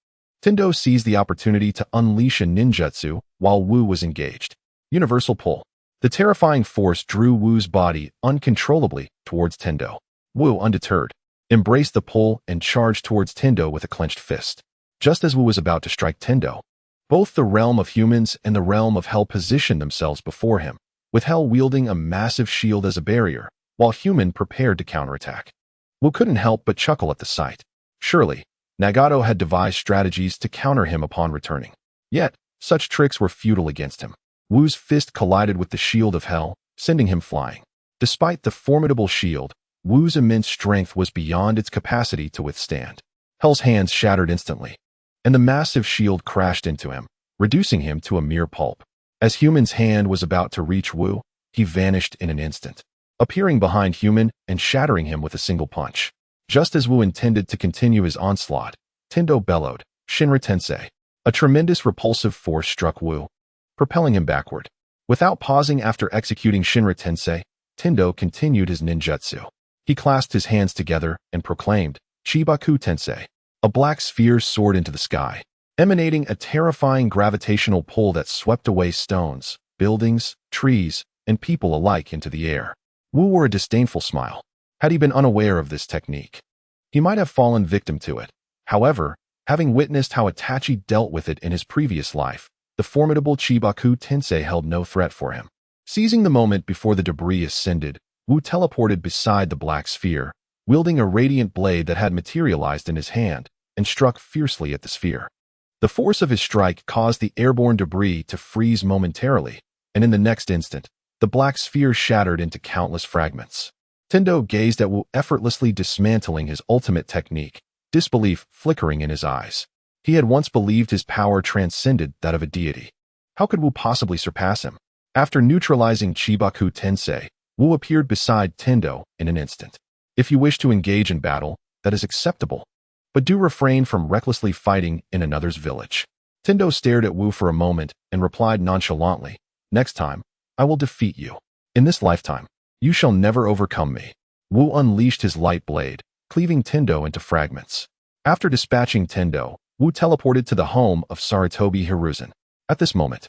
Tendo seized the opportunity to unleash a ninjutsu while Wu was engaged. Universal pull. The terrifying force drew Wu's body uncontrollably towards Tendo. Wu, undeterred, embraced the pull and charged towards Tendo with a clenched fist. Just as Wu was about to strike Tendo, both the realm of humans and the realm of Hell positioned themselves before him, with Hell wielding a massive shield as a barrier, while Human prepared to counterattack. Wu couldn't help but chuckle at the sight. Surely, Nagato had devised strategies to counter him upon returning. Yet, such tricks were futile against him. Wu's fist collided with the shield of Hell, sending him flying. Despite the formidable shield, Wu's immense strength was beyond its capacity to withstand. Hell's hands shattered instantly, and the massive shield crashed into him, reducing him to a mere pulp. As Human's hand was about to reach Wu, he vanished in an instant, appearing behind Human and shattering him with a single punch. Just as Wu intended to continue his onslaught, Tendo bellowed, "Shinra Tensei." A tremendous repulsive force struck Wu, propelling him backward. Without pausing after executing Shinra Tensei, Tendo continued his ninjutsu. He clasped his hands together and proclaimed, Chibaku Tensei. A black sphere soared into the sky, emanating a terrifying gravitational pull that swept away stones, buildings, trees, and people alike into the air. Wu wore a disdainful smile. Had he been unaware of this technique, he might have fallen victim to it. However, having witnessed how Itachi dealt with it in his previous life, the formidable Chibaku Tensei held no threat for him. Seizing the moment before the debris ascended, Wu teleported beside the black sphere, wielding a radiant blade that had materialized in his hand, and struck fiercely at the sphere. The force of his strike caused the airborne debris to freeze momentarily, and in the next instant, the black sphere shattered into countless fragments. Tendo gazed at Wu effortlessly dismantling his ultimate technique, disbelief flickering in his eyes. He had once believed his power transcended that of a deity. How could Wu possibly surpass him? After neutralizing Chibaku Tensei, Wu appeared beside Tendo in an instant. If you wish to engage in battle, that is acceptable, but do refrain from recklessly fighting in another's village. Tendo stared at Wu for a moment and replied nonchalantly, Next time, I will defeat you. In this lifetime, you shall never overcome me. Wu unleashed his light blade, cleaving Tendo into fragments. After dispatching Tendo, Wu teleported to the home of Sarutobi Hiruzen. At this moment,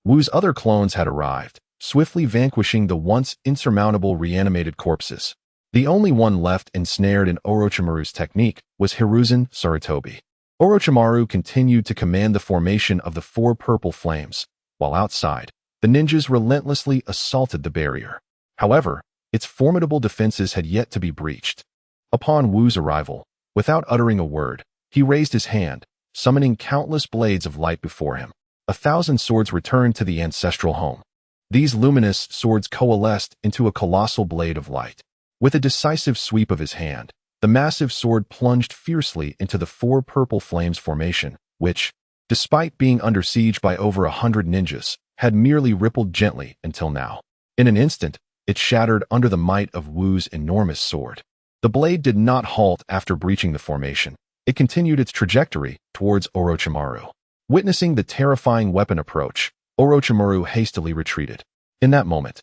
Wu's other clones had arrived, swiftly vanquishing the once insurmountable reanimated corpses. The only one left ensnared in Orochimaru's technique was Hiruzen Sarutobi. Orochimaru continued to command the formation of the four purple flames, while outside, the ninjas relentlessly assaulted the barrier. However, its formidable defenses had yet to be breached. Upon Wu's arrival, without uttering a word, he raised his hand, summoning countless blades of light before him. 1,000 swords returned to the ancestral home. These luminous swords coalesced into a colossal blade of light. With a decisive sweep of his hand, the massive sword plunged fiercely into the four purple flames formation, which, despite being under siege by over 100 ninjas, had merely rippled gently until now. In an instant, it shattered under the might of Wu's enormous sword. The blade did not halt after breaching the formation. It continued its trajectory towards Orochimaru. Witnessing the terrifying weapon approach, Orochimaru hastily retreated. In that moment,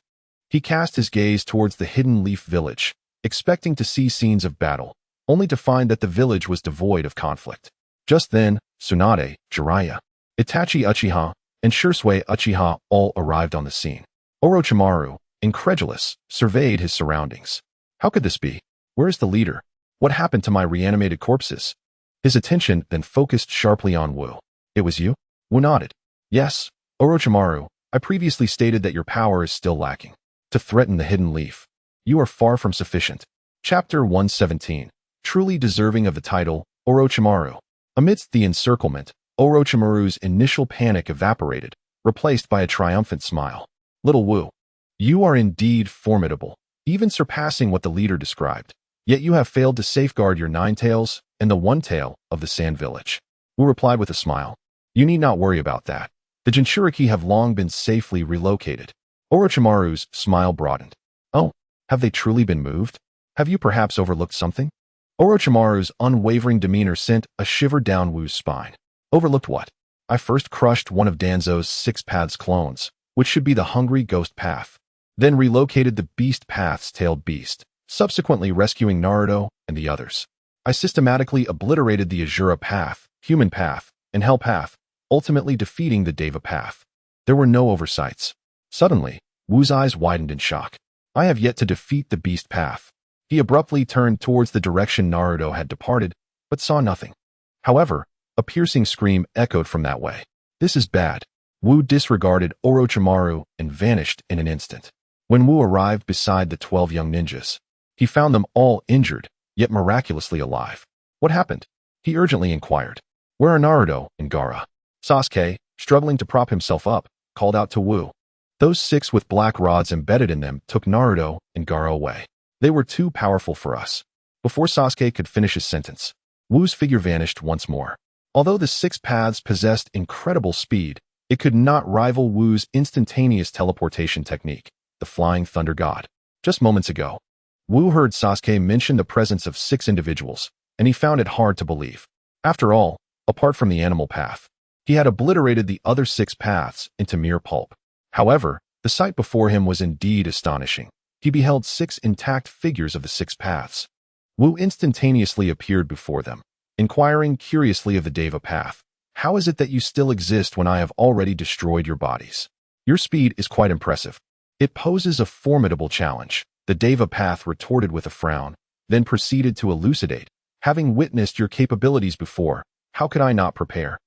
he cast his gaze towards the Hidden Leaf village, expecting to see scenes of battle, only to find that the village was devoid of conflict. Just then, Tsunade, Jiraiya, Itachi Uchiha, and Shursui Uchiha all arrived on the scene. Orochimaru, incredulous, surveyed his surroundings. How could this be? Where is the leader? What happened to my reanimated corpses? His attention then focused sharply on Wu. It was you? Wu nodded. Yes, Orochimaru, I previously stated that your power is still lacking. To threaten the Hidden Leaf, you are far from sufficient. Chapter 117. Truly deserving of the title, Orochimaru. Amidst the encirclement, Orochimaru's initial panic evaporated, replaced by a triumphant smile. Little Wu, you are indeed formidable, even surpassing what the leader described. Yet you have failed to safeguard your 9 tails and the 1 tail of the Sand Village. Wu replied with a smile. You need not worry about that. The Jinchuriki have long been safely relocated. Orochimaru's smile broadened. Oh, have they truly been moved? Have you perhaps overlooked something? Orochimaru's unwavering demeanor sent a shiver down Wu's spine. Overlooked what? I first crushed one of Danzo's 6 Paths clones, which should be the Hungry Ghost Path, then relocated the Beast Path's tailed beast, subsequently rescuing Naruto and the others. I systematically obliterated the Azura Path, Human Path, and Hell Path, ultimately defeating the Deva Path. There were no oversights. Suddenly, Wu's eyes widened in shock. I have yet to defeat the Beast Path. He abruptly turned towards the direction Naruto had departed, but saw nothing. However, a piercing scream echoed from that way. This is bad. Wu disregarded Orochimaru and vanished in an instant. When Wu arrived beside the 12 young ninjas, he found them all injured, yet miraculously alive. What happened? He urgently inquired. Where are Naruto and Gaara? Sasuke, struggling to prop himself up, called out to Wu. Those 6 with black rods embedded in them took Naruto and Gaara away. They were too powerful for us. Before Sasuke could finish his sentence, Wu's figure vanished once more. Although the 6 Paths possessed incredible speed, it could not rival Wu's instantaneous teleportation technique, the Flying Thunder God. Just moments ago, Wu heard Sasuke mention the presence of 6 individuals, and he found it hard to believe. After all, apart from the animal path, he had obliterated the other 6 paths into mere pulp. However, The sight before him was indeed astonishing. He beheld 6 intact figures of the 6 paths. Wu instantaneously appeared before them, inquiring curiously of the Deva path, "How is it that you still exist when I have already destroyed your bodies? Your speed is quite impressive. It poses a formidable challenge." The Deva path retorted with a frown, then proceeded to elucidate, "Having witnessed your capabilities before, how could I not prepare?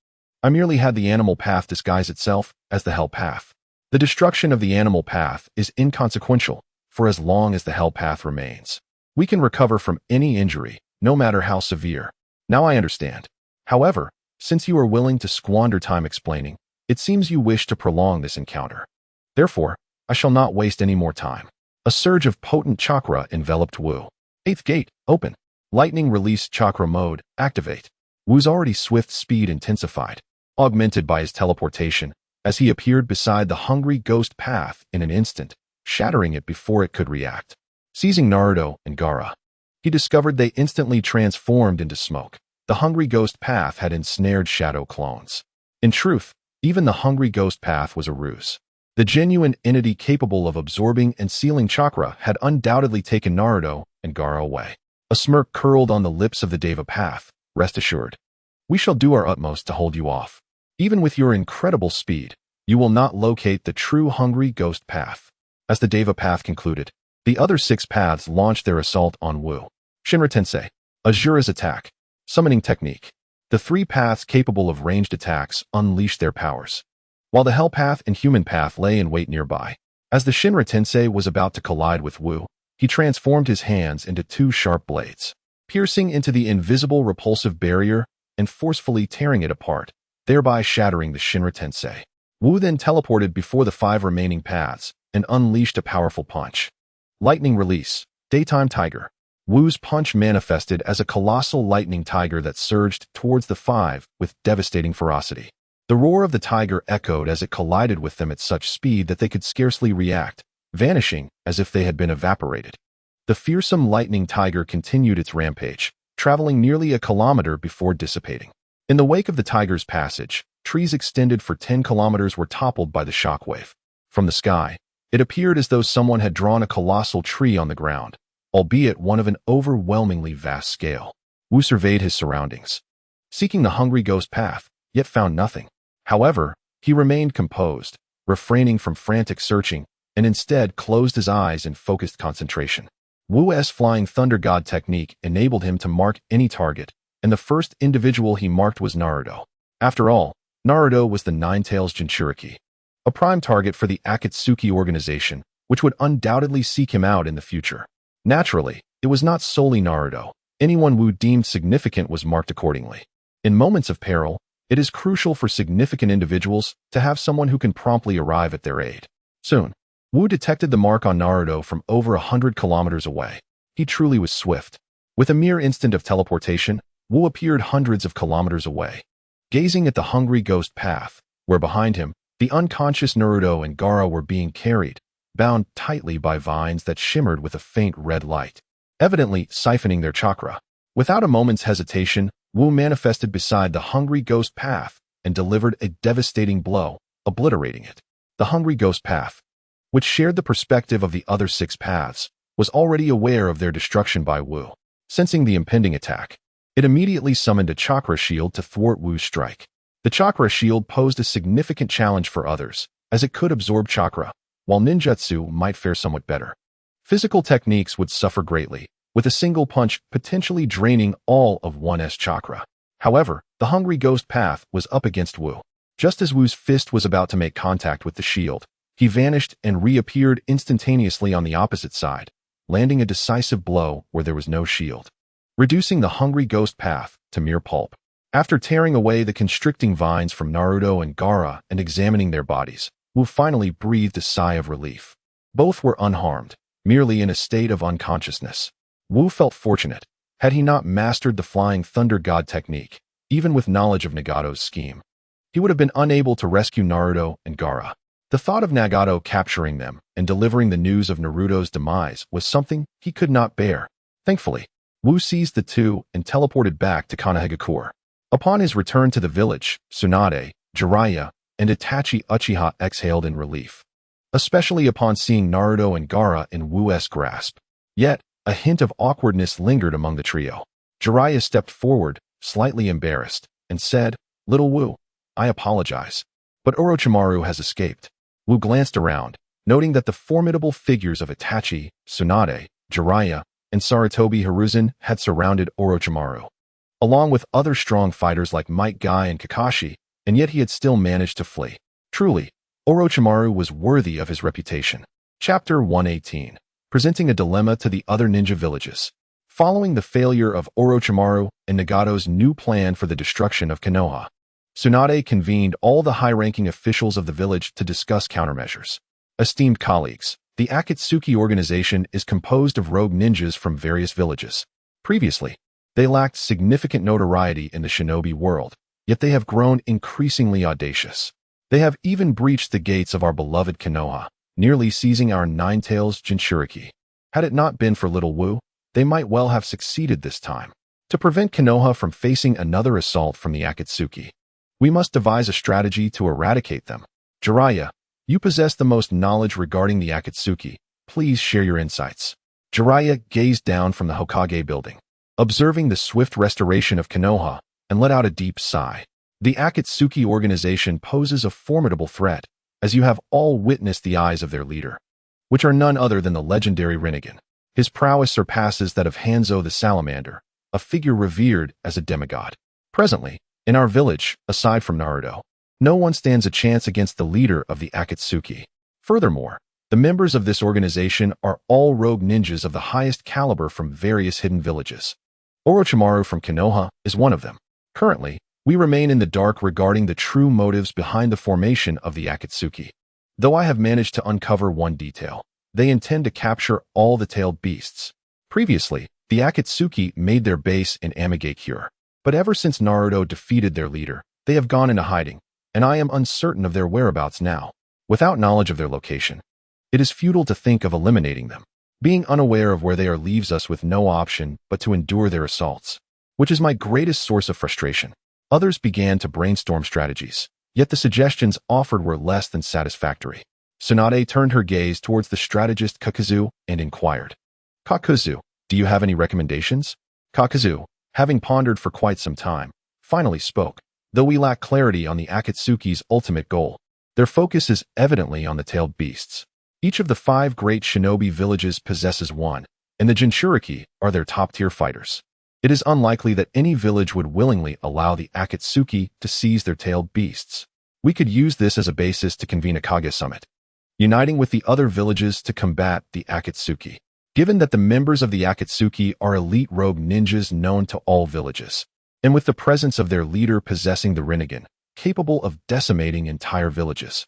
I merely had the animal path disguise itself as the hell path. The destruction of the animal path is inconsequential, for as long as the hell path remains, we can recover from any injury, no matter how severe. Now I understand. However, since you are willing to squander time explaining, it seems you wish to prolong this encounter. Therefore, I shall not waste any more time." A surge of potent chakra enveloped Wu. 8th gate, open. Lightning release chakra mode, activate. Wu's already swift speed intensified, augmented by his teleportation, as he appeared beside the hungry ghost path in an instant, shattering it before it could react. Seizing Naruto and Gaara, he discovered they instantly transformed into smoke. The hungry ghost path had ensnared shadow clones. In truth, even the hungry ghost path was a ruse. The genuine entity capable of absorbing and sealing chakra had undoubtedly taken Naruto and Gaara away. A smirk curled on the lips of the Deva path. "Rest assured, we shall do our utmost to hold you off. Even with your incredible speed, you will not locate the true hungry ghost path." As the Deva path concluded, the other 6 paths launched their assault on Wu. Shinra Tensei, Azura's attack, summoning technique. The 3 paths capable of ranged attacks unleashed their powers, while the Hell path and Human path lay in wait nearby. As the Shinra Tensei was about to collide with Wu, he transformed his hands into 2 sharp blades, piercing into the invisible repulsive barrier and forcefully tearing it apart, thereby shattering the Shinra Tensei. Wu then teleported before the 5 remaining paths and unleashed a powerful punch. Lightning release, daytime tiger. Wu's punch manifested as a colossal lightning tiger that surged towards the 5 with devastating ferocity. The roar of the tiger echoed as it collided with them at such speed that they could scarcely react, vanishing as if they had been evaporated. The fearsome lightning tiger continued its rampage, traveling nearly a kilometer before dissipating. In the wake of the tiger's passage, trees extended for 10 kilometers were toppled by the shockwave. From the sky, it appeared as though someone had drawn a colossal tree on the ground, albeit one of an overwhelmingly vast scale. Wu surveyed his surroundings, seeking the hungry ghost path, yet found nothing. However, he remained composed, refraining from frantic searching, and instead closed his eyes in focused concentration. Wu's Flying Thunder God technique enabled him to mark any target, and the first individual he marked was Naruto. After all, Naruto was the Nine-Tails Jinchuriki, a prime target for the Akatsuki organization, which would undoubtedly seek him out in the future. Naturally, it was not solely Naruto. Anyone Wu deemed significant was marked accordingly. In moments of peril, it is crucial for significant individuals to have someone who can promptly arrive at their aid. Soon, Wu detected the mark on Naruto from over 100 kilometers away. He truly was swift. With a mere instant of teleportation, Wu appeared hundreds of kilometers away, gazing at the hungry ghost path, where behind him, the unconscious Naruto and Gaara were being carried, bound tightly by vines that shimmered with a faint red light, evidently siphoning their chakra. Without a moment's hesitation, Wu manifested beside the hungry ghost path and delivered a devastating blow, obliterating it. The hungry ghost path, which shared the perspective of the other 6 paths, was already aware of their destruction by Wu. Sensing the impending attack, it immediately summoned a chakra shield to thwart Wu's strike. The chakra shield posed a significant challenge for others, as it could absorb chakra, while ninjutsu might fare somewhat better. Physical techniques would suffer greatly, with a single punch potentially draining all of one's chakra. However, the hungry ghost path was up against Wu. Just as Wu's fist was about to make contact with the shield, he vanished and reappeared instantaneously on the opposite side, landing a decisive blow where there was no shield, reducing the hungry ghost path to mere pulp. After tearing away the constricting vines from Naruto and Gaara and examining their bodies, Wu finally breathed a sigh of relief. Both were unharmed, merely in a state of unconsciousness. Wu felt fortunate. Had he not mastered the Flying Thunder God technique, even with knowledge of Nagato's scheme, he would have been unable to rescue Naruto and Gaara. The thought of Nagato capturing them and delivering the news of Naruto's demise was something he could not bear. Thankfully, Wu seized the 2 and teleported back to Konohagakure. Upon his return to the village, Tsunade, Jiraiya, and Itachi Uchiha exhaled in relief. especially upon seeing Naruto and Gaara in Wu's grasp. Yet, a hint of awkwardness lingered among the trio. Jiraiya stepped forward, slightly embarrassed, and said, "Little Wu, I apologize, but Orochimaru has escaped." Wu glanced around, noting that the formidable figures of Itachi, Tsunade, Jiraiya, and Sarutobi Hiruzen had surrounded Orochimaru, along with other strong fighters like Might Guy and Kakashi, and yet he had still managed to flee. Truly, Orochimaru was worthy of his reputation. Chapter 118. Presenting a dilemma to the other ninja villages. Following the failure of Orochimaru and Nagato's new plan for the destruction of Konoha, Tsunade convened all the high-ranking officials of the village to discuss countermeasures. Esteemed colleagues, the Akatsuki organization is composed of rogue ninjas from various villages. Previously, they lacked significant notoriety in the shinobi world, yet they have grown increasingly audacious. They have even breached the gates of our beloved Konoha, nearly seizing our Nine-Tails Jinchuriki. Had it not been for Little Wu, they might well have succeeded this time. To prevent Konoha from facing another assault from the Akatsuki, we must devise a strategy to eradicate them. Jiraiya, you possess the most knowledge regarding the Akatsuki. Please share your insights. Jiraiya gazed down from the Hokage building, observing the swift restoration of Konoha, and let out a deep sigh. The Akatsuki organization poses a formidable threat, as you have all witnessed the eyes of their leader, which are none other than the legendary Rinnegan. His prowess surpasses that of Hanzo the Salamander, a figure revered as a demigod. Presently, in our village, aside from Naruto, no one stands a chance against the leader of the Akatsuki. Furthermore, the members of this organization are all rogue ninjas of the highest caliber from various hidden villages. Orochimaru from Konoha is one of them. Currently, we remain in the dark regarding the true motives behind the formation of the Akatsuki. Though I have managed to uncover one detail, they intend to capture all the tailed beasts. Previously, the Akatsuki made their base in Amigakure, but ever since Naruto defeated their leader, they have gone into hiding, and I am uncertain of their whereabouts now. Without knowledge of their location, it is futile to think of eliminating them. Being unaware of where they are leaves us with no option but to endure their assaults, which is my greatest source of frustration. Others began to brainstorm strategies, yet the suggestions offered were less than satisfactory. Tsunade turned her gaze towards the strategist Kakazu and inquired, "Kakazu, do you have any recommendations?" Kakazu, having pondered for quite some time, finally spoke. Though we lack clarity on the Akatsuki's ultimate goal, their focus is evidently on the tailed beasts. Each of the 5 great shinobi villages possesses one, and the Jinchuriki are their top-tier fighters. It is unlikely that any village would willingly allow the Akatsuki to seize their tailed beasts. We could use this as a basis to convene a Kage summit, uniting with the other villages to combat the Akatsuki. Given that the members of the Akatsuki are elite rogue ninjas known to all villages, and with the presence of their leader possessing the Rinnegan, capable of decimating entire villages,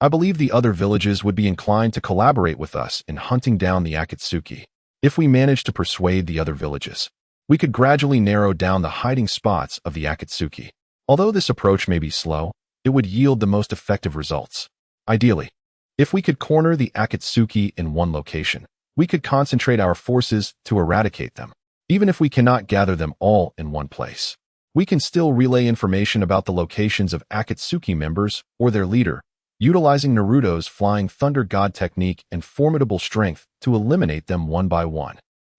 I believe the other villages would be inclined to collaborate with us in hunting down the Akatsuki. If we manage to persuade the other villages, we could gradually narrow down the hiding spots of the Akatsuki. Although this approach may be slow, it would yield the most effective results. Ideally, if we could corner the Akatsuki in one location, we could concentrate our forces to eradicate them. Even if we cannot gather them all in one place, we can still relay information about the locations of Akatsuki members or their leader, utilizing Naruto's Flying Thunder God technique and formidable strength to eliminate them one by one.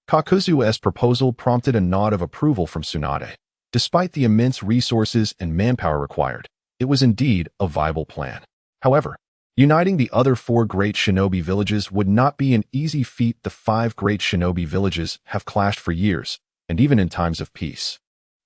Kakazu's proposal prompted a nod of approval from Tsunade. Despite the immense resources and manpower required, it was indeed a viable plan. However, uniting the other 4 great shinobi villages would not be an easy feat. The 5 great shinobi villages have clashed for years, and even in times of peace,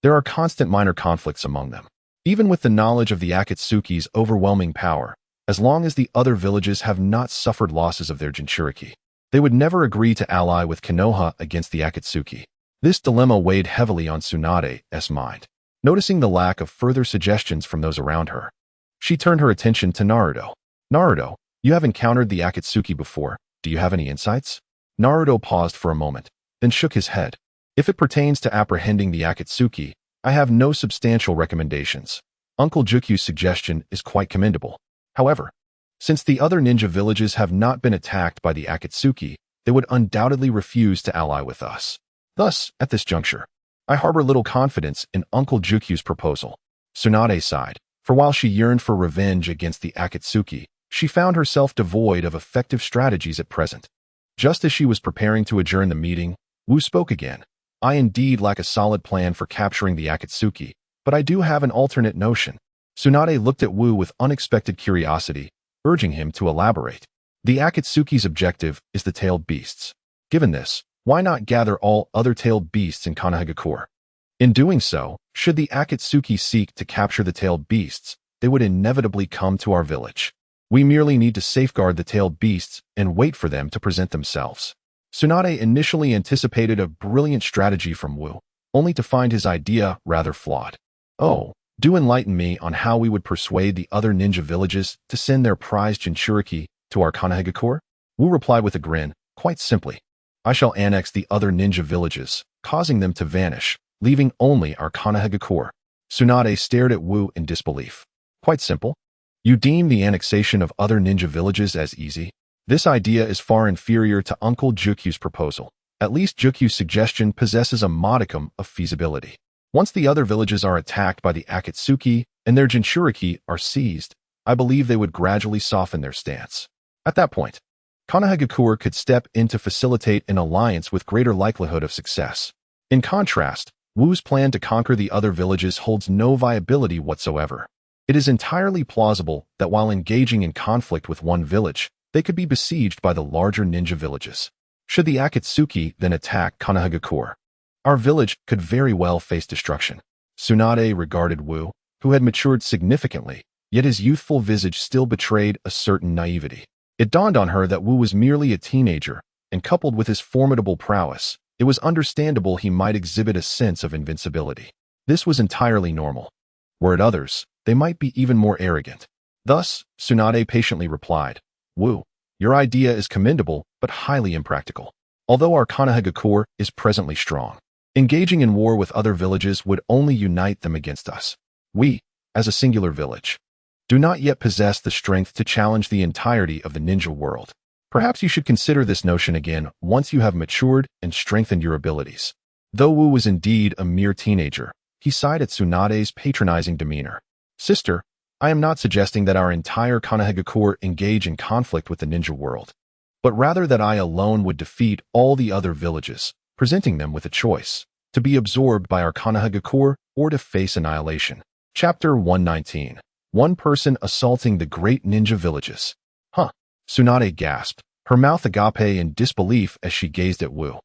there are constant minor conflicts among them. Even with the knowledge of the Akatsuki's overwhelming power, as long as the other villages have not suffered losses of their Jinchuriki, they would never agree to ally with Konoha against the Akatsuki. This dilemma weighed heavily on Tsunade's mind. Noticing the lack of further suggestions from those around her, she turned her attention to Naruto. "Naruto, you have encountered the Akatsuki before. Do you have any insights?" Naruto paused for a moment, then shook his head. "If it pertains to apprehending the Akatsuki, I have no substantial recommendations. Uncle Jukyu's suggestion is quite commendable. However, since the other ninja villages have not been attacked by the Akatsuki, they would undoubtedly refuse to ally with us. Thus, at this juncture, I harbor little confidence in Uncle Jukyu's proposal." Tsunade sighed, for while she yearned for revenge against the Akatsuki, she found herself devoid of effective strategies at present. Just as she was preparing to adjourn the meeting, Wu spoke again. I indeed lack a solid plan for capturing the Akatsuki, but I do have an alternate notion. Tsunade looked at Wu with unexpected curiosity, urging him to elaborate. The Akatsuki's objective is the tailed beasts. Given this, why not gather all other tailed beasts in Konohagakure? In doing so, should the Akatsuki seek to capture the tailed beasts, they would inevitably come to our village. We merely need to safeguard the tailed beasts and wait for them to present themselves. Tsunade initially anticipated a brilliant strategy from Wu, only to find his idea rather flawed. Oh, do enlighten me on how we would persuade the other ninja villages to send their prized Jinchuriki to our Konohagakure? Wu replied with a grin, quite simply. I shall annex the other ninja villages, causing them to vanish, leaving only our Konohagakure. Tsunade stared at Wu in disbelief. Quite simple. You deem the annexation of other ninja villages as easy? This idea is far inferior to Uncle Jukyu's proposal. At least Jukyu's suggestion possesses a modicum of feasibility. Once the other villages are attacked by the Akatsuki and their Jinchuriki are seized, I believe they would gradually soften their stance. At that point, Konohagakure could step in to facilitate an alliance with greater likelihood of success. In contrast, Wu's plan to conquer the other villages holds no viability whatsoever. It is entirely plausible that while engaging in conflict with one village, they could be besieged by the larger ninja villages. Should the Akatsuki then attack Konohagakure, our village could very well face destruction. Tsunade regarded Wu, who had matured significantly, yet his youthful visage still betrayed a certain naivety. It dawned on her that Wu was merely a teenager, and coupled with his formidable prowess, it was understandable he might exhibit a sense of invincibility. This was entirely normal. Were it others, they might be even more arrogant. Thus, Tsunade patiently replied, Wu, your idea is commendable but highly impractical. Although our Konohagakure is presently strong, engaging in war with other villages would only unite them against us. We, as a singular village, do not yet possess the strength to challenge the entirety of the ninja world. Perhaps you should consider this notion again once you have matured and strengthened your abilities. Though Wu was indeed a mere teenager, he sighed at Tsunade's patronizing demeanor. Sister, I am not suggesting that our entire Konohagakure engage in conflict with the ninja world, but rather that I alone would defeat all the other villages, presenting them with a choice, to be absorbed by our Konohagakure or to face annihilation. Chapter 119. One person assaulting the great ninja villages. Huh. Tsunade gasped, her mouth agape in disbelief as she gazed at Wu.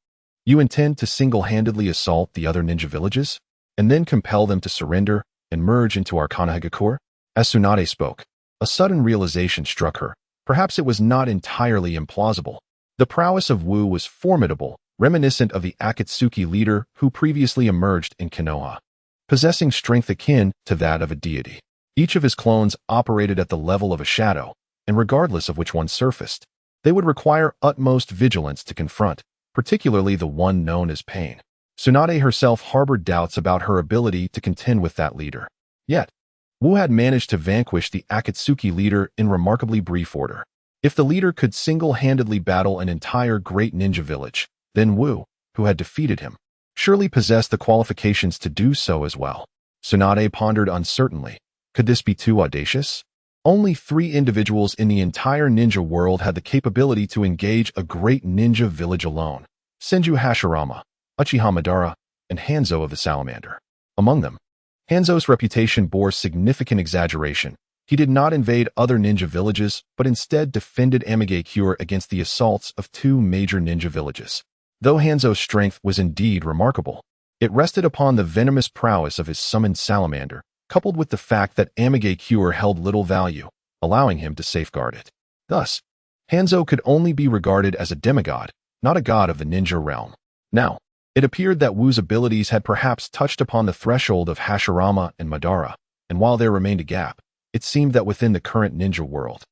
You intend to single-handedly assault the other ninja villages, and then compel them to surrender and merge into our Konohagakure? As Tsunade spoke, a sudden realization struck her. Perhaps it was not entirely implausible. The prowess of Wu was formidable, reminiscent of the Akatsuki leader who previously emerged in Konoha, possessing strength akin to that of a deity. Each of his clones operated at the level of a shadow, and regardless of which one surfaced, they would require utmost vigilance to confront, particularly the one known as Pain. Tsunade herself harbored doubts about her ability to contend with that leader. Yet, Wu had managed to vanquish the Akatsuki leader in remarkably brief order. If the leader could single-handedly battle an entire great ninja village, then Wu, who had defeated him, surely possessed the qualifications to do so as well. Tsunade pondered uncertainly. Could this be too audacious? Only 3 individuals in the entire ninja world had the capability to engage a great ninja village alone. Senju Hashirama, Uchiha Madara, and Hanzo of the Salamander. Among them, Hanzo's reputation bore significant exaggeration. He did not invade other ninja villages, but instead defended Amigakure against the assaults of 2 major ninja villages. Though Hanzo's strength was indeed remarkable, it rested upon the venomous prowess of his summoned salamander, coupled with the fact that Amigakure held little value, allowing him to safeguard it. Thus, Hanzo could only be regarded as a demigod, not a god of the ninja realm. Now, it appeared that Wu's abilities had perhaps touched upon the threshold of Hashirama and Madara, and while there remained a gap, it seemed that within the current ninja world,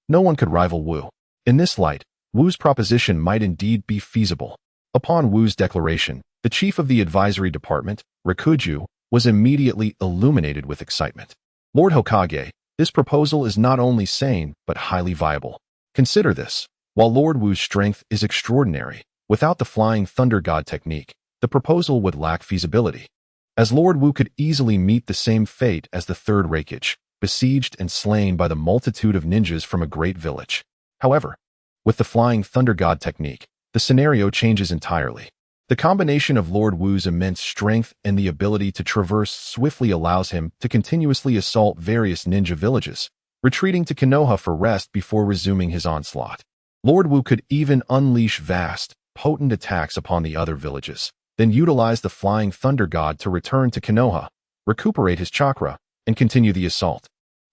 no one could rival Wu. In this light, Wu's proposition might indeed be feasible. Upon Wu's declaration, the chief of the advisory department, Rikuju, was immediately illuminated with excitement. Lord Hokage, this proposal is not only sane, but highly viable. Consider this. While Lord Wu's strength is extraordinary, without the Flying Thunder God technique, the proposal would lack feasibility. As Lord Wu could easily meet the same fate as the third Reikage, besieged and slain by the multitude of ninjas from a great village. However, with the Flying Thunder God technique, the scenario changes entirely. The combination of Lord Wu's immense strength and the ability to traverse swiftly allows him to continuously assault various ninja villages, retreating to Konoha for rest before resuming his onslaught. Lord Wu could even unleash vast, potent attacks upon the other villages, then utilize the Flying Thunder God to return to Konoha, recuperate his chakra, and continue the assault.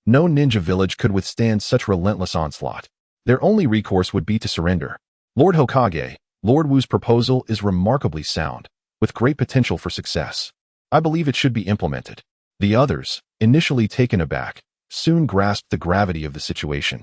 No ninja village could withstand such relentless onslaught. Their only recourse would be to surrender. Lord Hokage, Lord Wu's proposal is remarkably sound, with great potential for success. I believe it should be implemented. The others, initially taken aback, soon grasped the gravity of the situation.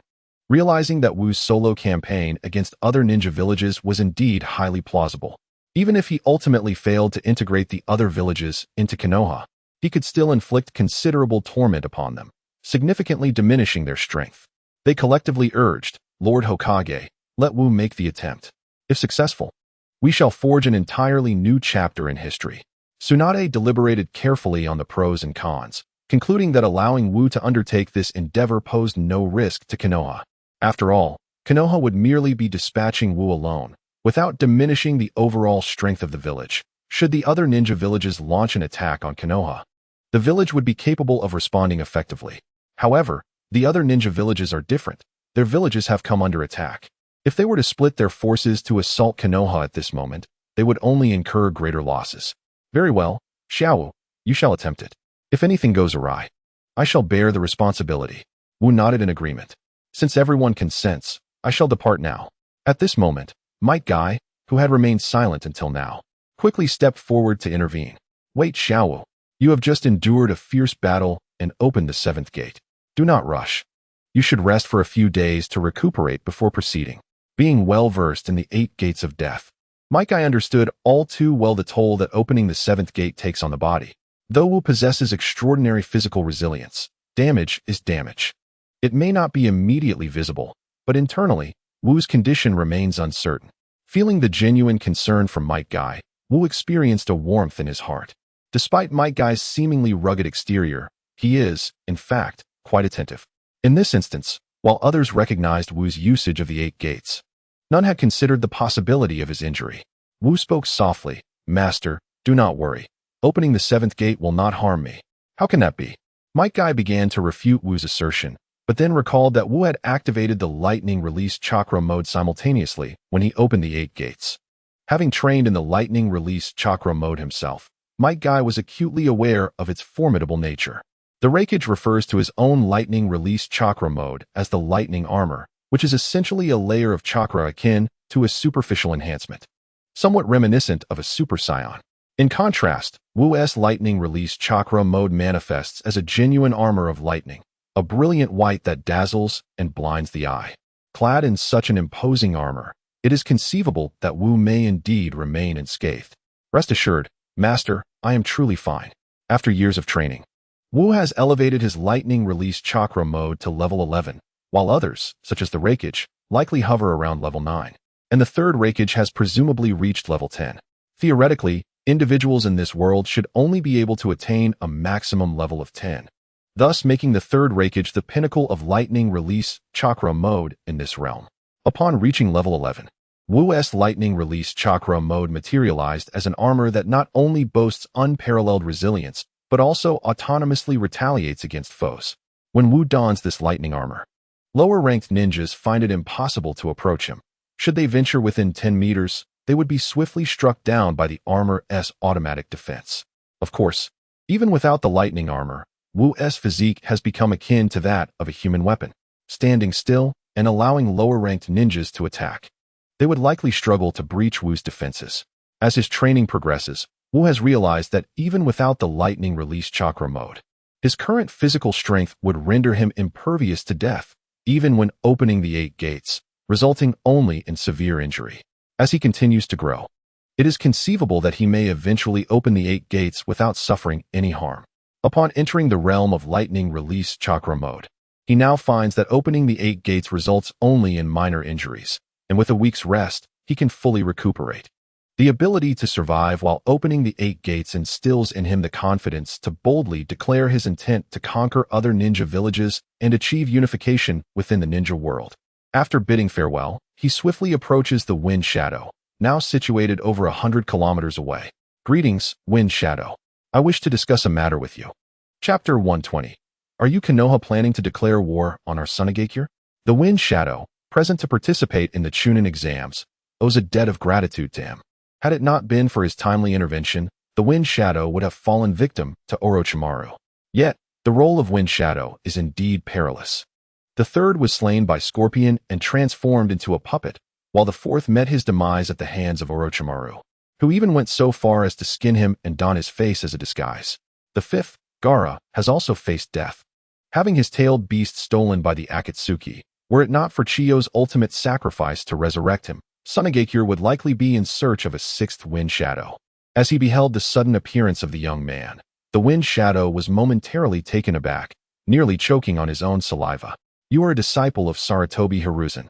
Realizing that Wu's solo campaign against other ninja villages was indeed highly plausible. Even if he ultimately failed to integrate the other villages into Konoha, he could still inflict considerable torment upon them, significantly diminishing their strength. They collectively urged, Lord Hokage, let Wu make the attempt. If successful, we shall forge an entirely new chapter in history. Tsunade deliberated carefully on the pros and cons, concluding that allowing Wu to undertake this endeavor posed no risk to Konoha. After all, Konoha would merely be dispatching Wu alone, without diminishing the overall strength of the village. Should the other ninja villages launch an attack on Konoha, the village would be capable of responding effectively. However, the other ninja villages are different. Their villages have come under attack. If they were to split their forces to assault Konoha at this moment, they would only incur greater losses. Very well, Xiao, you shall attempt it. If anything goes awry, I shall bear the responsibility. Wu nodded in agreement. Since everyone consents, I shall depart now. At this moment, Might Guy, who had remained silent until now, quickly stepped forward to intervene. Wait, Xiao, you have just endured a fierce battle and opened the 7th gate. Do not rush. You should rest for a few days to recuperate before proceeding. Being well-versed in the 8 gates of death, Might Guy understood all too well the toll that opening the 7th gate takes on the body. Though Wu possesses extraordinary physical resilience, damage is damage. It may not be immediately visible, but internally, Wu's condition remains uncertain. Feeling the genuine concern from Might Guy, Wu experienced a warmth in his heart. Despite Might Guy's seemingly rugged exterior, he is, in fact, quite attentive. In this instance, while others recognized Wu's usage of the 8 gates, none had considered the possibility of his injury. Wu spoke softly, Master, do not worry. Opening the 7th gate will not harm me. How can that be? Might Guy began to refute Wu's assertion, but then recalled that Wu had activated the lightning release chakra mode simultaneously when he opened the 8 gates. Having trained in the lightning release chakra mode himself, Might Guy was acutely aware of its formidable nature. The Reikage refers to his own lightning release chakra mode as the lightning armor, which is essentially a layer of chakra akin to a superficial enhancement, somewhat reminiscent of a super scion. In contrast, Wu's lightning release chakra mode manifests as a genuine armor of lightning, a brilliant white that dazzles and blinds the eye. Clad in such an imposing armor, it is conceivable that Wu may indeed remain unscathed. Rest assured, Master, I am truly fine. After years of training, Wu has elevated his lightning release chakra mode to level 11, while others, such as the Reikage, likely hover around level 9, and the 3rd Reikage has presumably reached level 10. Theoretically, individuals in this world should only be able to attain a maximum level of 10, thus making the 3rd Reikage the pinnacle of lightning release chakra mode in this realm. Upon reaching level 11, Wu's lightning release chakra mode materialized as an armor that not only boasts unparalleled resilience, but also autonomously retaliates against foes. When Wu dons this lightning armor, lower-ranked ninjas find it impossible to approach him. Should they venture within 10 meters, they would be swiftly struck down by the armor's automatic defense. Of course, even without the lightning armor, Wu's physique has become akin to that of a human weapon, standing still and allowing lower-ranked ninjas to attack. They would likely struggle to breach Wu's defenses. As his training progresses, Wu has realized that even without the lightning release chakra mode, his current physical strength would render him impervious to death, even when opening the 8 gates, resulting only in severe injury. As he continues to grow, it is conceivable that he may eventually open the 8 gates without suffering any harm. Upon entering the realm of lightning release chakra mode, he now finds that opening the 8 gates results only in minor injuries, and with a week's rest, he can fully recuperate. The ability to survive while opening the 8 gates instills in him the confidence to boldly declare his intent to conquer other ninja villages and achieve unification within the ninja world. After bidding farewell, he swiftly approaches the Wind Shadow, now situated over 100 kilometers away. Greetings, Wind Shadow. I wish to discuss a matter with you. Chapter 120. Are you Konoha planning to declare war on our Sunagakure? The Wind Shadow, present to participate in the chunin exams, owes a debt of gratitude to him. Had it not been for his timely intervention, the Wind Shadow would have fallen victim to Orochimaru. Yet, the role of Wind Shadow is indeed perilous. The third was slain by Scorpion and transformed into a puppet, while the fourth met his demise at the hands of Orochimaru, who even went so far as to skin him and don his face as a disguise. The fifth, Gaara, has also faced death, having his tailed beast stolen by the Akatsuki. Were it not for Chiyo's ultimate sacrifice to resurrect him, Sunagakure would likely be in search of a sixth Wind Shadow. As he beheld the sudden appearance of the young man, the Wind Shadow was momentarily taken aback, nearly choking on his own saliva. You are a disciple of Sarutobi Hiruzen,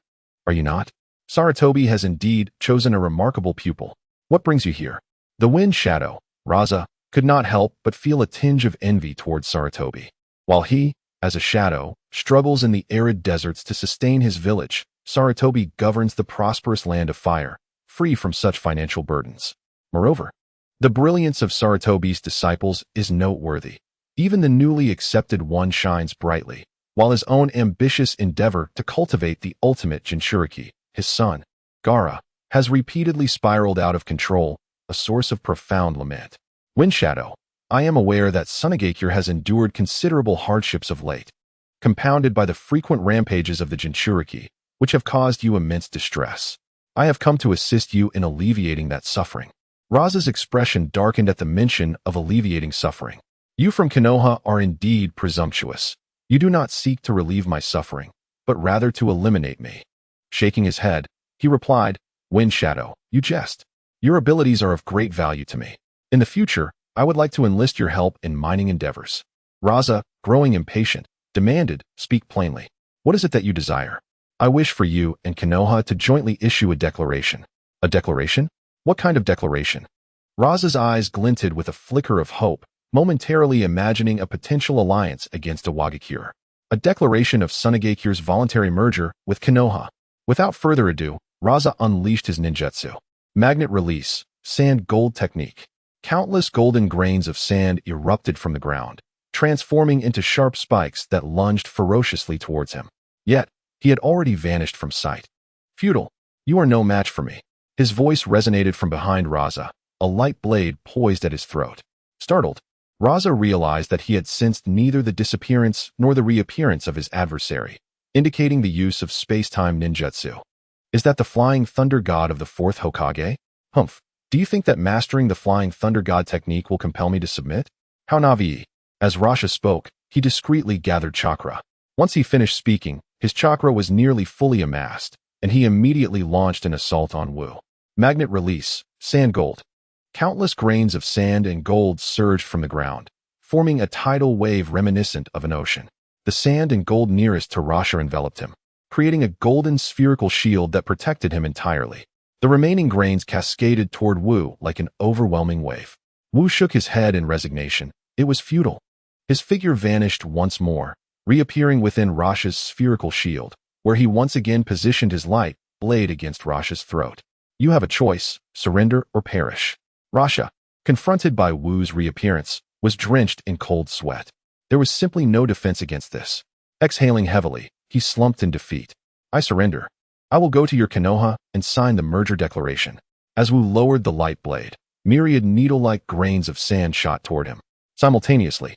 are you not? Sarutobi has indeed chosen a remarkable pupil. What brings you here? The Wind Shadow, Raza, could not help but feel a tinge of envy towards Sarutobi. While he, as a shadow, struggles in the arid deserts to sustain his village, Sarutobi governs the prosperous land of fire, free from such financial burdens. Moreover, the brilliance of Sarutobi's disciples is noteworthy. Even the newly accepted one shines brightly, while his own ambitious endeavor to cultivate the ultimate Jinchuriki, his son, Gaara, has repeatedly spiraled out of control, a source of profound lament. Wind Shadow, I am aware that Sunagakure has endured considerable hardships of late, compounded by the frequent rampages of the Jinchuriki, which have caused you immense distress. I have come to assist you in alleviating that suffering. Raza's expression darkened at the mention of alleviating suffering. You from Konoha are indeed presumptuous. You do not seek to relieve my suffering, but rather to eliminate me. Shaking his head, he replied, Wind Shadow, you jest. Your abilities are of great value to me. In the future, I would like to enlist your help in mining endeavors. Raza, growing impatient, demanded, speak plainly. What is it that you desire? I wish for you and Konoha to jointly issue a declaration. A declaration? What kind of declaration? Raza's eyes glinted with a flicker of hope, momentarily imagining a potential alliance against Iwagakure. A declaration of Sunagakure's voluntary merger with Konoha. Without further ado, Raza unleashed his ninjutsu. Magnet release, sand gold technique. Countless golden grains of sand erupted from the ground, transforming into sharp spikes that lunged ferociously towards him. Yet, he had already vanished from sight. Futile, you are no match for me. His voice resonated from behind Raza, a light blade poised at his throat. Startled, Raza realized that he had sensed neither the disappearance nor the reappearance of his adversary, indicating the use of space-time ninjutsu. Is that the Flying Thunder God of the fourth Hokage? Humph. Do you think that mastering the Flying Thunder God technique will compel me to submit? How Navi? As Rasha spoke, he discreetly gathered chakra. Once he finished speaking, his chakra was nearly fully amassed, and he immediately launched an assault on Wu. Magnet release, sand gold. Countless grains of sand and gold surged from the ground, forming a tidal wave reminiscent of an ocean. The sand and gold nearest to Rasha enveloped him, creating a golden spherical shield that protected him entirely. The remaining grains cascaded toward Wu like an overwhelming wave. Wu shook his head in resignation. It was futile. His figure vanished once more, reappearing within Rasha's spherical shield, where he once again positioned his light blade against Rasha's throat. You have a choice, surrender or perish. Rasha, confronted by Wu's reappearance, was drenched in cold sweat. There was simply no defense against this. Exhaling heavily, he slumped in defeat. I surrender. I will go to your Konoha and sign the merger declaration. As Wu lowered the light blade, myriad needle-like grains of sand shot toward him. Simultaneously,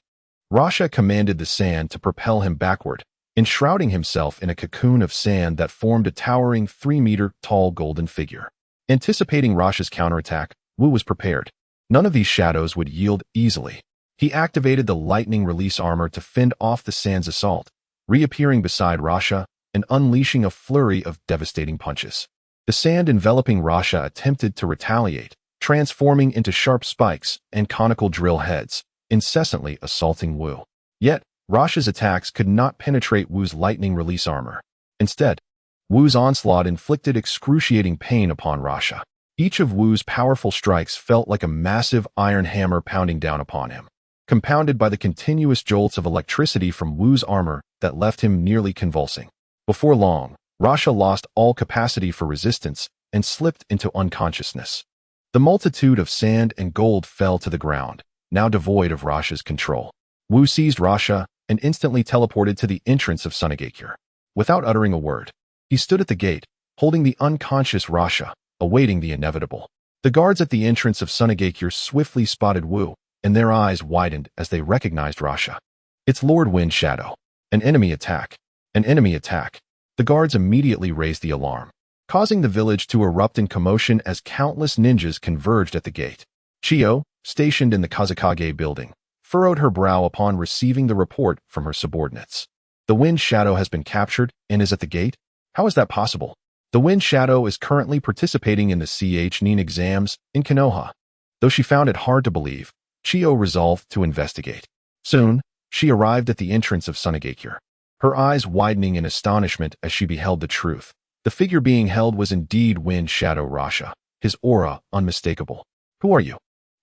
Rasha commanded the sand to propel him backward, enshrouding himself in a cocoon of sand that formed a towering 3-meter-tall golden figure. Anticipating Rasha's counterattack, Wu was prepared. None of these shadows would yield easily. He activated the lightning release armor to fend off the sand's assault, reappearing beside Rasha and unleashing a flurry of devastating punches. The sand enveloping Rasha attempted to retaliate, transforming into sharp spikes and conical drill heads, incessantly assaulting Wu. Yet, Rasha's attacks could not penetrate Wu's lightning release armor. Instead, Wu's onslaught inflicted excruciating pain upon Rasha. Each of Wu's powerful strikes felt like a massive iron hammer pounding down upon him, compounded by the continuous jolts of electricity from Wu's armor that left him nearly convulsing. Before long, Rasha lost all capacity for resistance and slipped into unconsciousness. The multitude of sand and gold fell to the ground, now devoid of Rasha's control. Wu seized Rasha and instantly teleported to the entrance of Sunagakure. Without uttering a word, he stood at the gate, holding the unconscious Rasha, awaiting the inevitable. The guards at the entrance of Sunagakure swiftly spotted Wu, and their eyes widened as they recognized Rasha. It's Lord Wind Shadow. An enemy attack. An enemy attack. The guards immediately raised the alarm, causing the village to erupt in commotion as countless ninjas converged at the gate. Chiyo, stationed in the Kazekage building, furrowed her brow upon receiving the report from her subordinates. The Wind Shadow has been captured and is at the gate? How is that possible? The Wind Shadow is currently participating in the chunin exams in Konoha. Though she found it hard to believe, Chiyo resolved to investigate. Soon, she arrived at the entrance of Sunagakure, her eyes widening in astonishment as she beheld the truth. The figure being held was indeed Wind Shadow Rasha, his aura unmistakable. Who are you?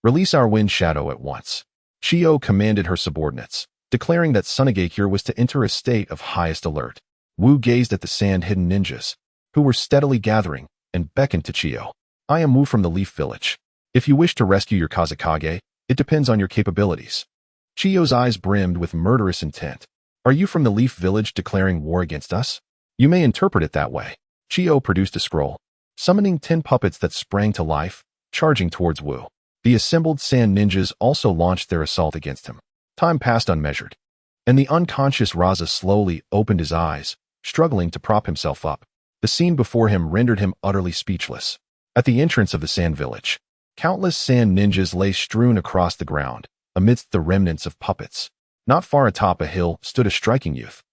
Release our Wind Shadow at once. Chiyo commanded her subordinates, declaring that Sunagakure was to enter a state of highest alert. Wu gazed at the sand-hidden ninjas, who were steadily gathering, and beckoned to Chiyo. I am Wu from the Leaf Village. If you wish to rescue your Kazekage, it depends on your capabilities. Chiyo's eyes brimmed with murderous intent. Are you from the Leaf Village declaring war against us? You may interpret it that way. Chiyo produced a scroll, summoning 10 puppets that sprang to life, charging towards Wu. The assembled sand ninjas also launched their assault against him. Time passed unmeasured, and the unconscious Raza slowly opened his eyes, struggling to prop himself up. The scene before him rendered him utterly speechless. At the entrance of the sand village, countless sand ninjas lay strewn across the ground, amidst the remnants of puppets. Not far atop a hill stood a striking youth,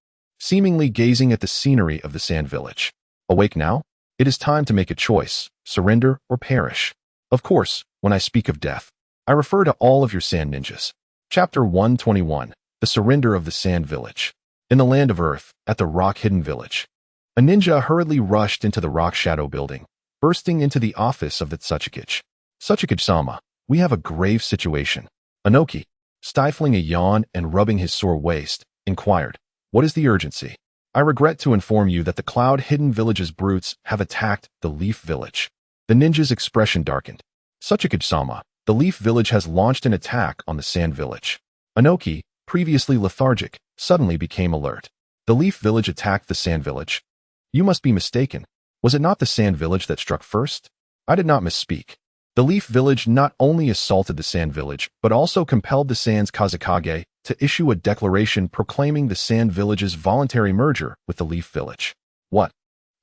seemingly gazing at the scenery of the sand village. Awake now? It is time to make a choice, surrender or perish. Of course, when I speak of death, I refer to all of your sand ninjas. Chapter 121, The Surrender of the Sand Village. In the land of Earth, at the rock-hidden village, a ninja hurriedly rushed into the Rock Shadow building, bursting into the office of the Tsuchikage. Tsuchikage-sama, we have a grave situation. Anoki, stifling a yawn and rubbing his sore waist, inquired, what is the urgency? I regret to inform you that the Cloud-Hidden Village's brutes have attacked the Leaf Village. The ninja's expression darkened. Tsuchikage-sama, the Leaf Village has launched an attack on the Sand Village. Anoki, previously lethargic, suddenly became alert. The Leaf Village attacked the Sand Village. You must be mistaken. Was it not the Sand Village that struck first? I did not misspeak. The Leaf Village not only assaulted the Sand Village, but also compelled the Sand's Kazekage to issue a declaration proclaiming the Sand Village's voluntary merger with the Leaf Village. What?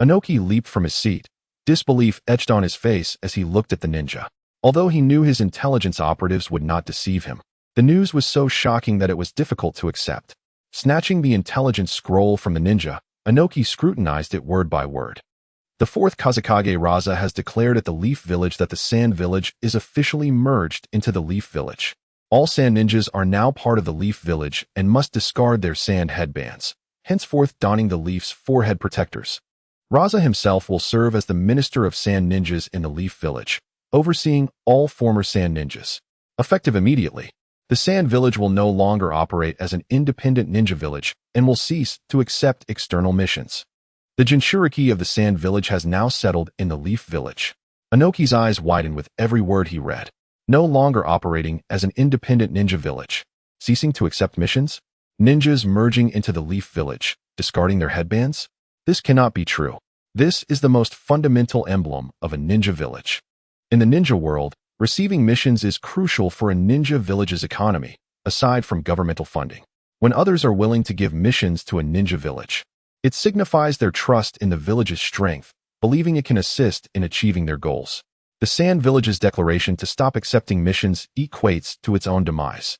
Anoki leaped from his seat, disbelief etched on his face as he looked at the ninja. Although he knew his intelligence operatives would not deceive him, the news was so shocking that it was difficult to accept. Snatching the intelligence scroll from the ninja, Anoki scrutinized it word by word. The fourth Kazekage Raza has declared at the Leaf Village that the Sand Village is officially merged into the Leaf Village. All sand ninjas are now part of the Leaf Village and must discard their sand headbands, henceforth donning the Leaf's forehead protectors. Raza himself will serve as the Minister of Sand Ninjas in the Leaf Village, overseeing all former sand ninjas. Effective immediately, the Sand Village will no longer operate as an independent ninja village and will cease to accept external missions. The Jinchuriki of the Sand Village has now settled in the Leaf Village. Anoki's eyes widened with every word he read. No longer operating as an independent ninja village, ceasing to accept missions, ninjas merging into the Leaf Village, discarding their headbands? This cannot be true. This is the most fundamental emblem of a ninja village. In the ninja world, receiving missions is crucial for a ninja village's economy, aside from governmental funding. When others are willing to give missions to a ninja village, it signifies their trust in the village's strength, believing it can assist in achieving their goals. The Sand Village's declaration to stop accepting missions equates to its own demise.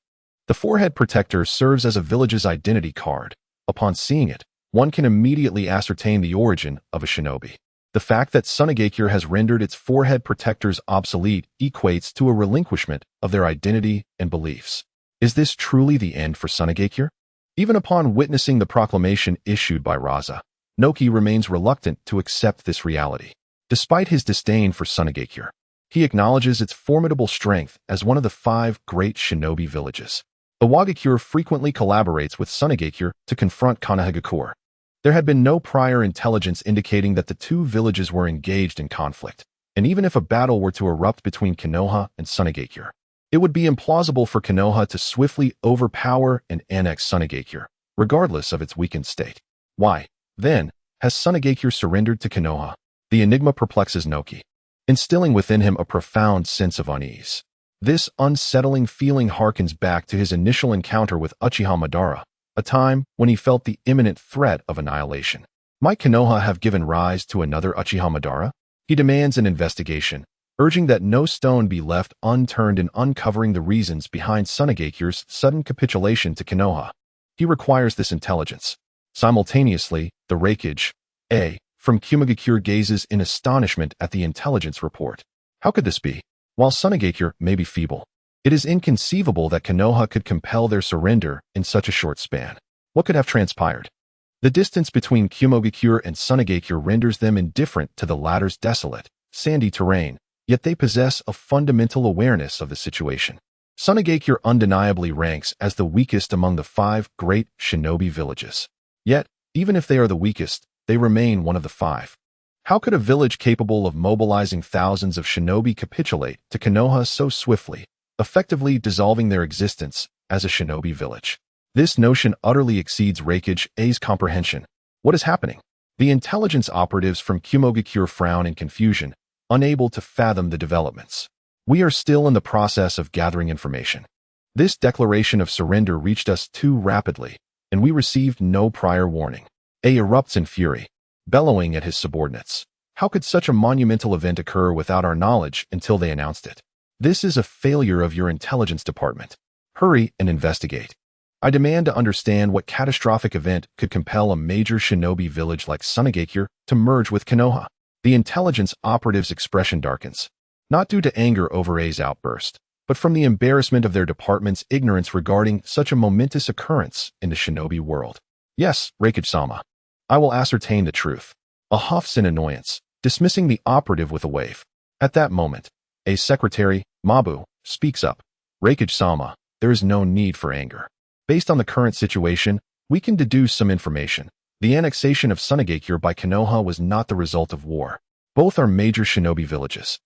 The forehead protector serves as a village's identity card. Upon seeing it, one can immediately ascertain the origin of a shinobi. The fact that Sunagakure has rendered its forehead protectors obsolete equates to a relinquishment of their identity and beliefs. Is this truly the end for Sunagakure? Even upon witnessing the proclamation issued by Raza, Noki remains reluctant to accept this reality. Despite his disdain for Sunagakure, He acknowledges its formidable strength as one of the 5 great shinobi villages. The Wagakure frequently collaborates with Sunagakure to confront Konohagakure. There had been no prior intelligence indicating that the 2 villages were engaged in conflict, and even if a battle were to erupt between Konoha and Sunagakure, it would be implausible for Konoha to swiftly overpower and annex Sunagakure, regardless of its weakened state. Why, then, has Sunagakure surrendered to Konoha? The enigma perplexes Noki, instilling within him a profound sense of unease. This unsettling feeling harkens back to his initial encounter with Uchiha Madara, a time when he felt the imminent threat of annihilation. Might Konoha have given rise to another Uchiha Madara? He demands an investigation, urging that no stone be left unturned in uncovering the reasons behind Sunagakure's sudden capitulation to Konoha. He requires this intelligence. Simultaneously, the Raikage, from Kumagakure gazes in astonishment at the intelligence report. How could this be? While Sunagakure may be feeble, it is inconceivable that Konoha could compel their surrender in such a short span. What could have transpired? The distance between Kumagakure and Sunagakure renders them indifferent to the latter's desolate, sandy terrain, yet they possess a fundamental awareness of the situation. Sunagakure undeniably ranks as the weakest among the 5 great shinobi villages. Yet, even if they are the weakest, they remain one of the 5. How could a village capable of mobilizing thousands of shinobi capitulate to Konoha so swiftly, effectively dissolving their existence as a shinobi village? This notion utterly exceeds Raikage A's comprehension. What is happening? The intelligence operatives from Kumagakure frown in confusion, unable to fathom the developments. We are still in the process of gathering information. This declaration of surrender reached us too rapidly, and we received no prior warning. A erupts in fury, bellowing at his subordinates. How could such a monumental event occur without our knowledge until they announced it? This is a failure of your intelligence department. Hurry and investigate. I demand to understand what catastrophic event could compel a major shinobi village like Sunagakure to merge with Konoha. The intelligence operative's expression darkens, not due to anger over A's outburst, but from the embarrassment of their department's ignorance regarding such a momentous occurrence in the shinobi world. Yes, Raikage-sama. I will ascertain the truth. A huffs in annoyance, dismissing the operative with a wave. At that moment, A's secretary, Mabu, speaks up. Raikage-sama, there is no need for anger. Based on the current situation, we can deduce some information. The annexation of Sunagakure by Konoha was not the result of war. Both are major shinobi villages.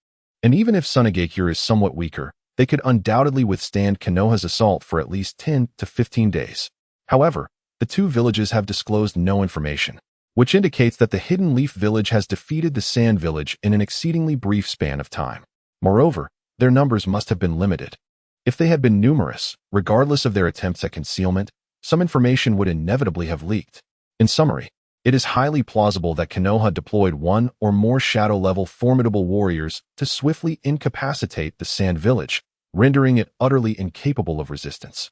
And even if Sunagakure is somewhat weaker, they could undoubtedly withstand Konoha's assault for at least 10 to 15 days. However, the 2 villages have disclosed no information, which indicates that the Hidden Leaf village has defeated the Sand village in an exceedingly brief span of time. Moreover, their numbers must have been limited. If they had been numerous, regardless of their attempts at concealment, some information would inevitably have leaked. In summary, it is highly plausible that Konoha deployed 1 or more shadow-level formidable warriors to swiftly incapacitate the Sand village, rendering it utterly incapable of resistance,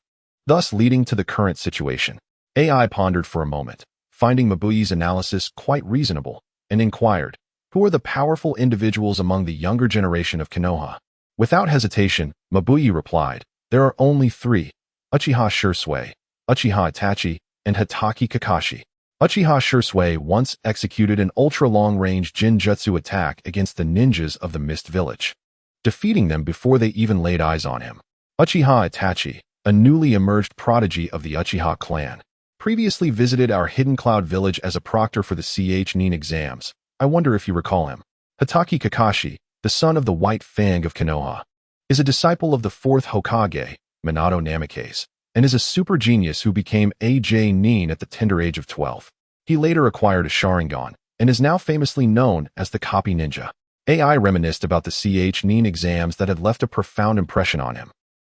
thus leading to the current situation. AI pondered for a moment, finding Mabui's analysis quite reasonable, and inquired, who are the powerful individuals among the younger generation of Konoha? Without hesitation, Mabui replied, there are only 3, Uchiha Shursui, Uchiha Itachi, and Hitaki Kakashi. Uchiha Shursui once executed an ultra-long-range Jinjutsu attack against the ninjas of the Mist Village, defeating them before they even laid eyes on him. Uchiha Itachi, a newly emerged prodigy of the Uchiha clan, previously visited our Hidden Cloud village as a proctor for the chunin exams. I wonder if you recall him. Hitaki Kakashi, the son of the White Fang of Konoha, is a disciple of the 4th Hokage, Minato Namikaze, and is a super genius who became a Nin at the tender age of 12. He later acquired a Sharingan, and is now famously known as the Copy Ninja. AI reminisced about the chunin exams that had left a profound impression on him,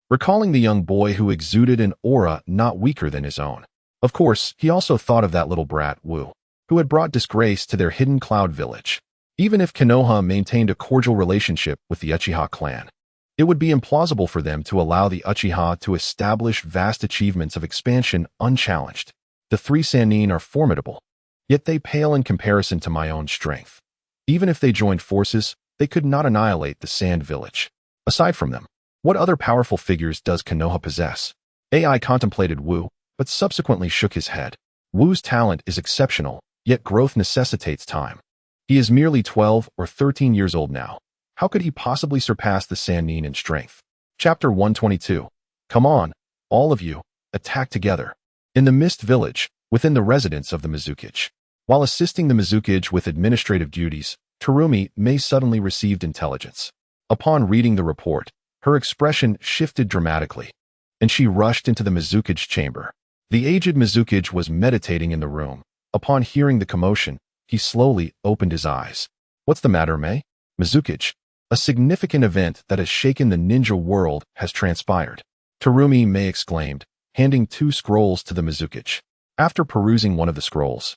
recalling the young boy who exuded an aura not weaker than his own. Of course, he also thought of that little brat, Wu, who had brought disgrace to their Hidden Cloud village. Even if Konoha maintained a cordial relationship with the Uchiha clan, it would be implausible for them to allow the Uchiha to establish vast achievements of expansion unchallenged. The 3 Sannin are formidable, yet they pale in comparison to my own strength. Even if they joined forces, they could not annihilate the Sand village. Aside from them, what other powerful figures does Konoha possess? AI contemplated Wu, but subsequently shook his head. Wu's talent is exceptional, yet growth necessitates time. He is merely 12 or 13 years old now. How could he possibly surpass the Sannin in strength? Chapter 122. Come on, all of you, attack together. In the Mist Village, within the residence of the Mizukage. While assisting the Mizukage with administrative duties, Terumi May suddenly received intelligence. Upon reading the report, her expression shifted dramatically, and she rushed into the Mizukage chamber. The aged Mizukage was meditating in the room. Upon hearing the commotion, he slowly opened his eyes. What's the matter, May? Mizukage. A significant event that has shaken the ninja world has transpired. Terumi May exclaimed, handing 2 scrolls to the Mizukage. After perusing one of the scrolls,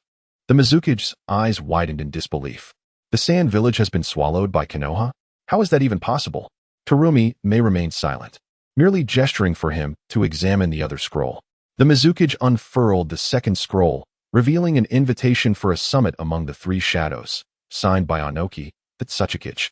the Mizukage's eyes widened in disbelief. The Sand Village has been swallowed by Konoha? How is that even possible? Terumi May remained silent, merely gesturing for him to examine the other scroll. The Mizukage unfurled the second scroll, revealing an invitation for a summit among the 3 shadows, signed by Anoki, the Tsuchikage,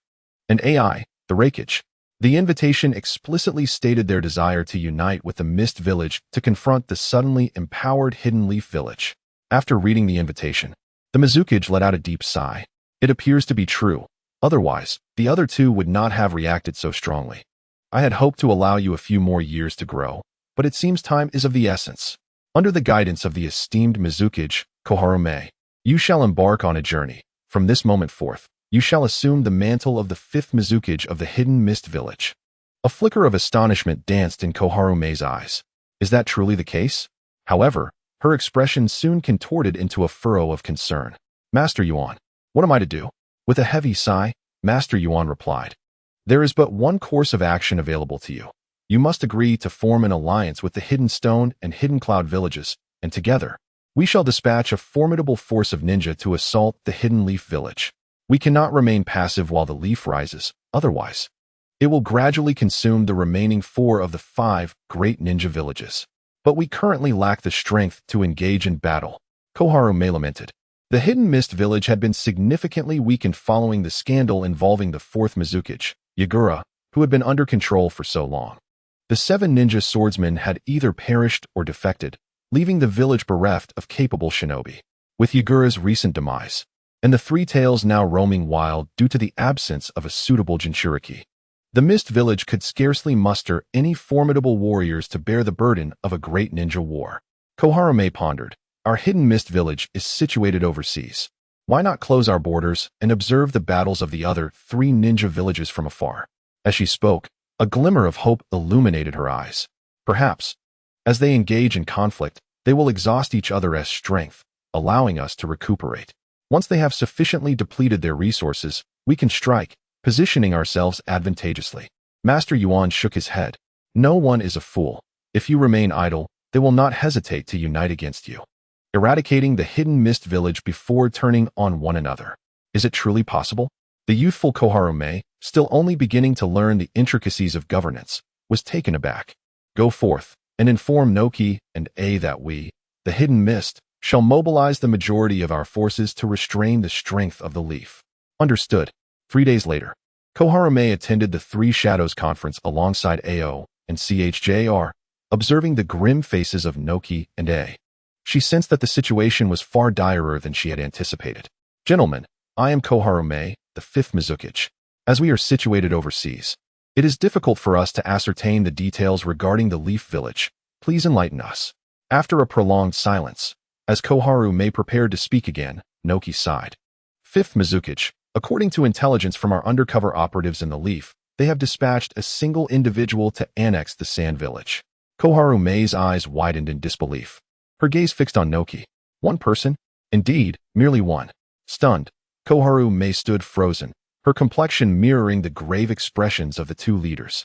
and Ai, the Reikage. The invitation explicitly stated their desire to unite with the Mist Village to confront the suddenly empowered Hidden Leaf Village. After reading the invitation, the Mizukage let out a deep sigh. It appears to be true. Otherwise, the other 2 would not have reacted so strongly. I had hoped to allow you a few more years to grow, but it seems time is of the essence. Under the guidance of the esteemed Mizukage, Koharu May, you shall embark on a journey. From this moment forth, you shall assume the mantle of the 5th Mizukage of the Hidden Mist Village. A flicker of astonishment danced in Koharu May's eyes. Is that truly the case? However, her expression soon contorted into a furrow of concern. Master Yuan, what am I to do? With a heavy sigh, Master Yuan replied. There is but one course of action available to you. You must agree to form an alliance with the Hidden Stone and Hidden Cloud villages, and together, we shall dispatch a formidable force of ninja to assault the Hidden Leaf Village. We cannot remain passive while the leaf rises, otherwise, it will gradually consume the remaining 4 of the 5 great ninja villages. But we currently lack the strength to engage in battle. Koharu May lamented. The Hidden Mist Village had been significantly weakened following the scandal involving the 4th Mizukage, Yagura, who had been under control for so long. The 7 ninja swordsmen had either perished or defected, leaving the village bereft of capable shinobi. With Yagura's recent demise, and the 3 tails now roaming wild due to the absence of a suitable Jinchuriki, the Mist Village could scarcely muster any formidable warriors to bear the burden of a great ninja war. Koharu May pondered. Our Hidden Mist Village is situated overseas. Why not close our borders and observe the battles of the other 3 ninja villages from afar? As she spoke, a glimmer of hope illuminated her eyes. Perhaps, as they engage in conflict, they will exhaust each other as strength, allowing us to recuperate. Once they have sufficiently depleted their resources, we can strike, positioning ourselves advantageously. Master Yuan shook his head. No one is a fool. If you remain idle, they will not hesitate to unite against you, eradicating the Hidden Mist Village before turning on one another. Is it truly possible? The youthful Koharu May, still only beginning to learn the intricacies of governance, was taken aback. Go forth, and inform Noki and A that we, the Hidden Mist, shall mobilize the majority of our forces to restrain the strength of the leaf. Understood. 3 days later, Koharu May attended the 3 Shadows Conference alongside AO and CHJR, observing the grim faces of Noki and A. She sensed that the situation was far direr than she had anticipated. Gentlemen, I am Koharu May, the 5th Mizukage. As we are situated overseas, it is difficult for us to ascertain the details regarding the Leaf Village. Please enlighten us. After a prolonged silence, as Koharu May prepared to speak again, Noki sighed. 5th Mizukage, according to intelligence from our undercover operatives in the Leaf, they have dispatched a single individual to annex the Sand Village. Koharu May's eyes widened in disbelief. Her gaze fixed on Noki. One person? Indeed, merely one. Stunned, Koharu May stood frozen, her complexion mirroring the grave expressions of the 2 leaders.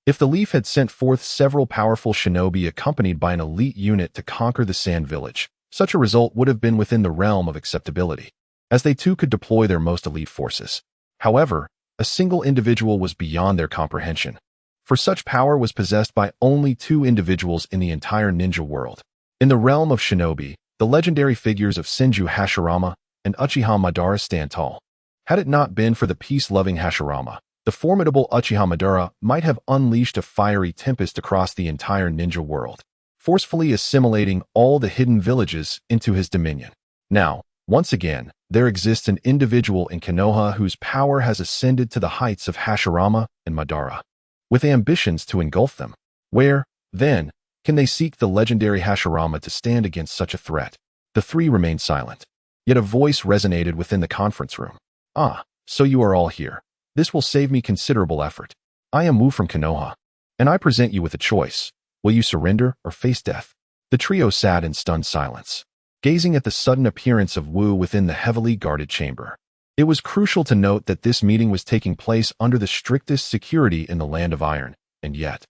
If the Leaf had sent forth several powerful shinobi accompanied by an elite unit to conquer the Sand Village, such a result would have been within the realm of acceptability, as they too could deploy their most elite forces. However, a single individual was beyond their comprehension, for such power was possessed by only 2 individuals in the entire ninja world. In the realm of shinobi, the legendary figures of Senju Hashirama and Uchiha Madara stand tall. Had it not been for the peace-loving Hashirama, the formidable Uchiha Madara might have unleashed a fiery tempest across the entire ninja world, forcefully assimilating all the hidden villages into his dominion. Now, once again, there exists an individual in Konoha whose power has ascended to the heights of Hashirama and Madara, with ambitions to engulf them. Where, then, can they seek the legendary Hashirama to stand against such a threat? The three remained silent. Yet a voice resonated within the conference room. Ah, so you are all here. This will save me considerable effort. I am Wu from Konoha, and I present you with a choice. Will you surrender or face death? The trio sat in stunned silence, gazing at the sudden appearance of Wu within the heavily guarded chamber. It was crucial to note that this meeting was taking place under the strictest security in the Land of Iron, and yet,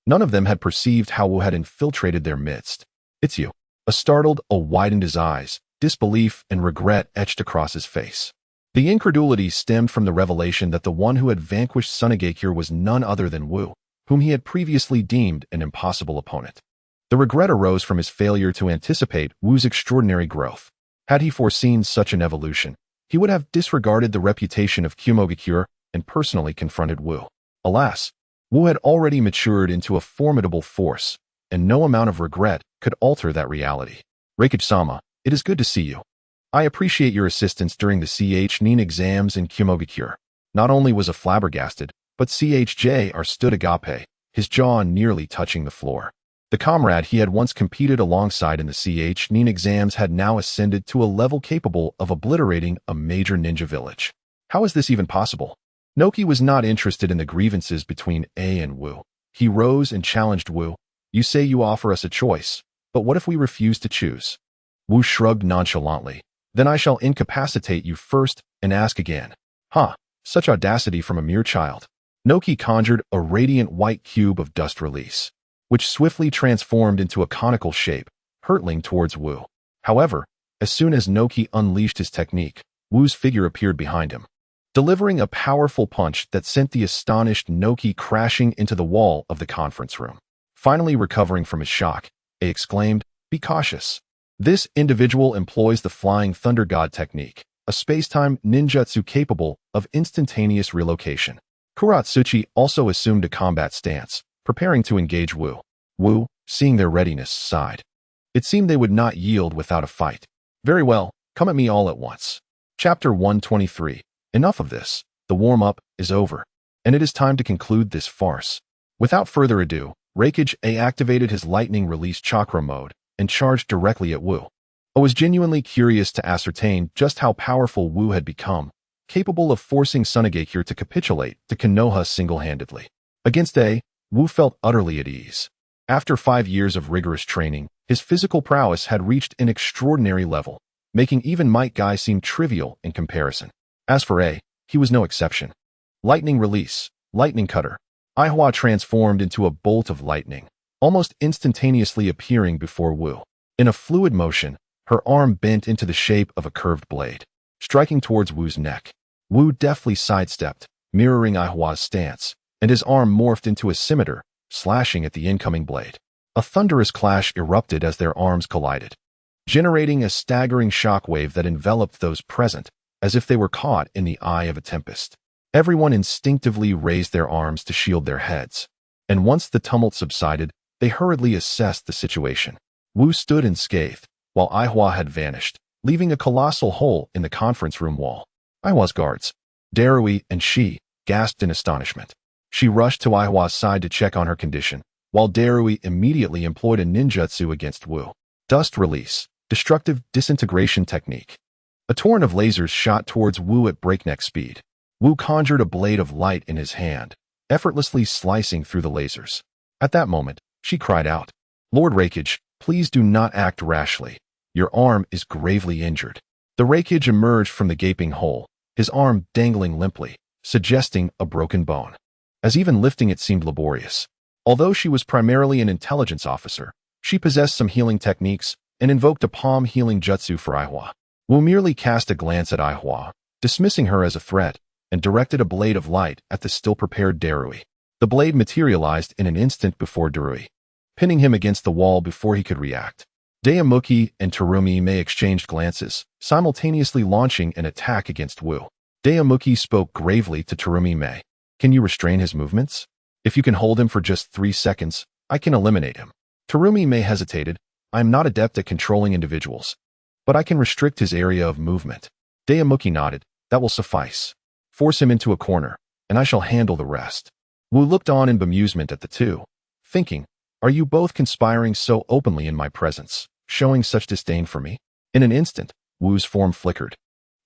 none of them had perceived how Wu had infiltrated their midst. It's you. A widened his eyes, disbelief and regret etched across his face. The incredulity stemmed from the revelation that the one who had vanquished Sunagakure was none other than Wu, whom he had previously deemed an impossible opponent. The regret arose from his failure to anticipate Wu's extraordinary growth. Had he foreseen such an evolution, he would have disregarded the reputation of Kumogakure and personally confronted Wu. Alas, Wu had already matured into a formidable force, and no amount of regret could alter that reality. Reikage-sama, it is good to see you. I appreciate your assistance during the chunin exams in Kumogakure. Not only was a flabbergasted, but CHJ stood agape, his jaw nearly touching the floor. The comrade he had once competed alongside in the chunin exams had now ascended to a level capable of obliterating a major ninja village. How is this even possible? Noki was not interested in the grievances between A and Wu. He rose and challenged Wu. You say you offer us a choice, but what if we refuse to choose? Wu shrugged nonchalantly. Then I shall incapacitate you first and ask again. Huh, such audacity from a mere child. Noki conjured a radiant white cube of dust release, which swiftly transformed into a conical shape, hurtling towards Wu. However, as soon as Noki unleashed his technique, Wu's figure appeared behind him, delivering a powerful punch that sent the astonished Noki crashing into the wall of the conference room. Finally recovering from his shock, A exclaimed, "Be cautious. This individual employs the Flying Thunder God technique, a space-time ninjutsu capable of instantaneous relocation." Kuratsuchi also assumed a combat stance, preparing to engage Wu. Wu, seeing their readiness, sighed. It seemed they would not yield without a fight. Very well, come at me all at once. Chapter 123. Enough of this. The warm-up is over, and it is time to conclude this farce. Without further ado, Reikage activated his lightning release chakra mode and charged directly at Wu. I was genuinely curious to ascertain just how powerful Wu had become, capable of forcing Sunagakure to capitulate to Konoha single-handedly. Against A, Wu felt utterly at ease. After 5 years of rigorous training, his physical prowess had reached an extraordinary level, making even Might Guy seem trivial in comparison. As for A, he was no exception. Lightning release, lightning cutter. Ihwa transformed into a bolt of lightning, almost instantaneously appearing before Wu. In a fluid motion, her arm bent into the shape of a curved blade, striking towards Wu's neck. Wu deftly sidestepped, mirroring Ihwa's stance, and his arm morphed into a scimitar, slashing at the incoming blade. A thunderous clash erupted as their arms collided, generating a staggering shockwave that enveloped those present, as if they were caught in the eye of a tempest. Everyone instinctively raised their arms to shield their heads, and once the tumult subsided, they hurriedly assessed the situation. Wu stood unscathed, while Ihwa had vanished, leaving a colossal hole in the conference room wall. Ihwa's guards, Darui and Shi, gasped in astonishment. She rushed to Ihwa's side to check on her condition, while Darui immediately employed a ninjutsu against Wu. Dust release, destructive disintegration technique. A torrent of lasers shot towards Wu at breakneck speed. Wu conjured a blade of light in his hand, effortlessly slicing through the lasers. At that moment, she cried out, "Lord Reikage, please do not act rashly. Your arm is gravely injured." The Reikage emerged from the gaping hole, his arm dangling limply, suggesting a broken bone, as even lifting it seemed laborious. Although she was primarily an intelligence officer, she possessed some healing techniques and invoked a palm healing jutsu for Ihwa. Wu merely cast a glance at Ihwa, dismissing her as a threat, and directed a blade of light at the still-prepared Darui. The blade materialized in an instant before Darui, pinning him against the wall before he could react. Daemuki and Terumi Mei exchanged glances, simultaneously launching an attack against Wu. Daemuki spoke gravely to Terumi Mei. "Can you restrain his movements? If you can hold him for just 3 seconds, I can eliminate him." Terumi Mei hesitated. "I am not adept at controlling individuals, but I can restrict his area of movement." Daemuki nodded. That will suffice. Force him into a corner, and I shall handle the rest. Wu looked on in bemusement at the two, thinking, are you both conspiring so openly in my presence, showing such disdain for me? In an instant, Wu's form flickered,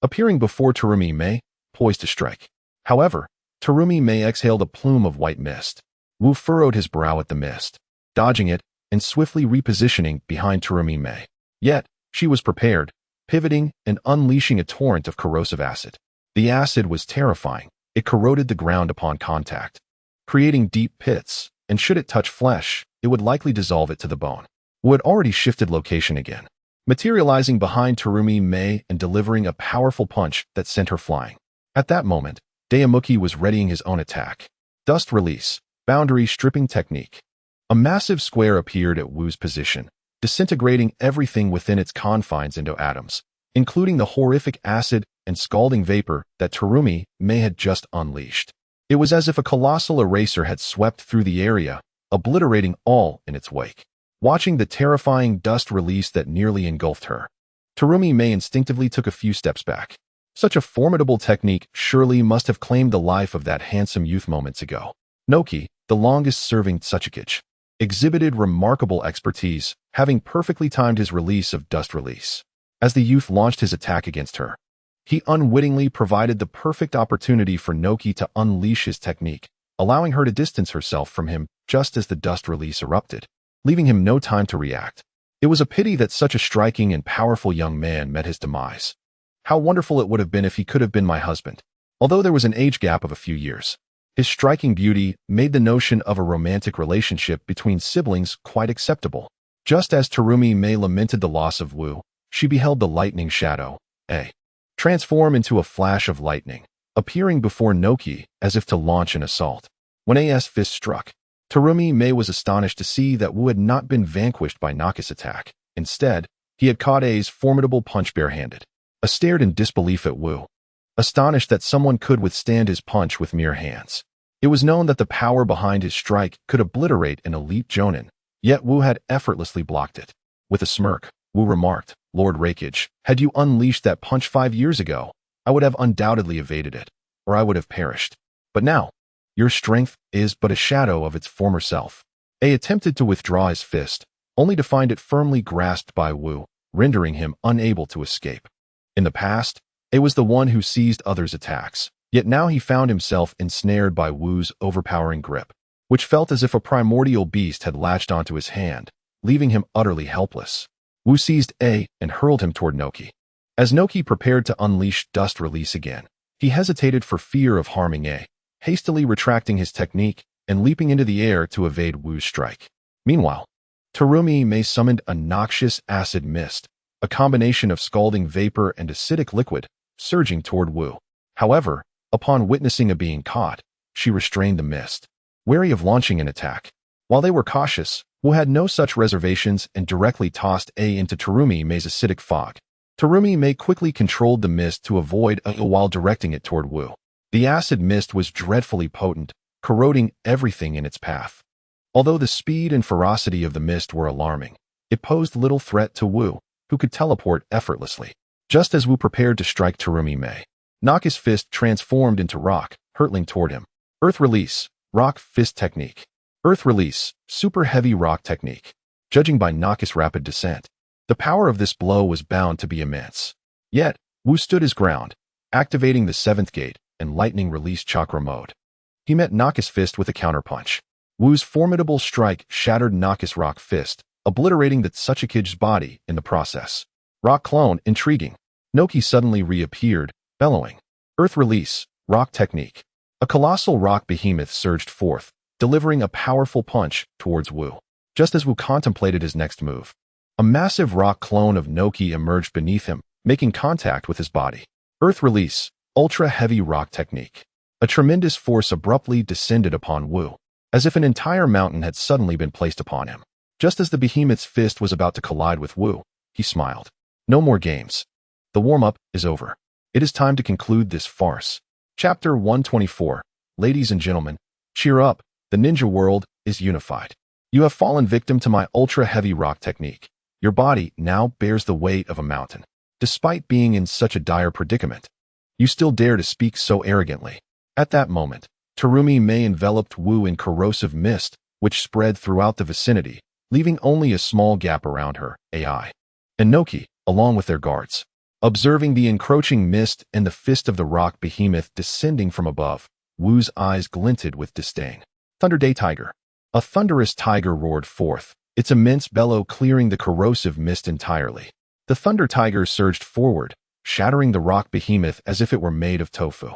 appearing before Terumi Mei, poised to strike. However, Terumi Mei exhaled a plume of white mist. Wu furrowed his brow at the mist, dodging it and swiftly repositioning behind Terumi Mei. Yet, she was prepared, pivoting and unleashing a torrent of corrosive acid. The acid was terrifying. It corroded the ground upon contact, creating deep pits, and should it touch flesh, it would likely dissolve it to the bone. Wu had already shifted location again, materializing behind Terumi Mei and delivering a powerful punch that sent her flying. At that moment, Daemuki was readying his own attack. Dust release, boundary stripping technique. A massive square appeared at Wu's position, disintegrating everything within its confines into atoms, including the horrific acid and scalding vapor that Terumi Mei had just unleashed. It was as if a colossal eraser had swept through the area, obliterating all in its wake. Watching the terrifying dust release that nearly engulfed her, Terumi Mei instinctively took a few steps back. Such a formidable technique surely must have claimed the life of that handsome youth moments ago. Noki, the longest-serving Tsuchikage, exhibited remarkable expertise, having perfectly timed his release of dust release. As the youth launched his attack against her, he unwittingly provided the perfect opportunity for Noki to unleash his technique, allowing her to distance herself from him just as the dust release erupted, leaving him no time to react. It was a pity that such a striking and powerful young man met his demise. How wonderful it would have been if he could have been my husband. Although there was an age gap of a few years, his striking beauty made the notion of a romantic relationship between siblings quite acceptable. Just as Terumi Mei lamented the loss of Wu, she beheld the lightning shadow, transform into a flash of lightning, appearing before Noki as if to launch an assault. When A's fist struck, Terumi Mei was astonished to see that Wu had not been vanquished by Naka's attack. Instead, he had caught A's formidable punch barehanded. A stared in disbelief at Wu, astonished that someone could withstand his punch with mere hands. It was known that the power behind his strike could obliterate an elite jonin, yet Wu had effortlessly blocked it. With a smirk, Wu remarked, Lord Raikage, had you unleashed that punch 5 years ago, I would have undoubtedly evaded it, or I would have perished. But now, your strength is but a shadow of its former self. A attempted to withdraw his fist, only to find it firmly grasped by Wu, rendering him unable to escape. In the past, A was the one who seized others' attacks, yet now he found himself ensnared by Wu's overpowering grip, which felt as if a primordial beast had latched onto his hand, leaving him utterly helpless. Wu seized A and hurled him toward Noki. As Noki prepared to unleash dust release again, he hesitated for fear of harming A, hastily retracting his technique and leaping into the air to evade Wu's strike. Meanwhile, Terumi Mei summoned a noxious acid mist, a combination of scalding vapor and acidic liquid, surging toward Wu. However, upon witnessing a being caught, she restrained the mist, wary of launching an attack. While they were cautious, Wu had no such reservations and directly tossed A into Terumi Mei's acidic fog. Terumi Mei quickly controlled the mist to avoid A while directing it toward Wu. The acid mist was dreadfully potent, corroding everything in its path. Although the speed and ferocity of the mist were alarming, it posed little threat to Wu, who could teleport effortlessly. Just as Wu prepared to strike Terumi Mei, Naka's fist transformed into rock, hurtling toward him. Earth release, rock fist technique. Earth release, super heavy rock technique. Judging by Naka's rapid descent, the power of this blow was bound to be immense. Yet, Wu stood his ground, activating the seventh gate and lightning release chakra mode. He met Naka's fist with a counterpunch. Wu's formidable strike shattered Naka's rock fist, obliterating the Tsuchikage's body in the process. Rock clone, intriguing. Noki suddenly reappeared, bellowing. Earth release, rock technique. A colossal rock behemoth surged forth, delivering a powerful punch towards Wu. Just as Wu contemplated his next move, a massive rock clone of Noki emerged beneath him, making contact with his body. Earth release, ultra-heavy rock technique. A tremendous force abruptly descended upon Wu, as if an entire mountain had suddenly been placed upon him. Just as the behemoth's fist was about to collide with Wu, he smiled. No more games. The warm-up is over. It is time to conclude this farce. Chapter 124. Ladies and gentlemen, cheer up. The ninja world is unified. You have fallen victim to my ultra-heavy rock technique. Your body now bears the weight of a mountain. despite being in such a dire predicament. You still dare to speak so arrogantly. At that moment, Terumi Mei enveloped Wu in corrosive mist, which spread throughout the vicinity, leaving only a small gap around her, AI, and Noki, along with their guards. Observing the encroaching mist and the fist of the rock behemoth descending from above, Wu's eyes glinted with disdain. Thunder Day Tiger. A thunderous tiger roared forth, its immense bellow clearing the corrosive mist entirely. The Thunder Tiger surged forward, shattering the rock behemoth as if it were made of tofu.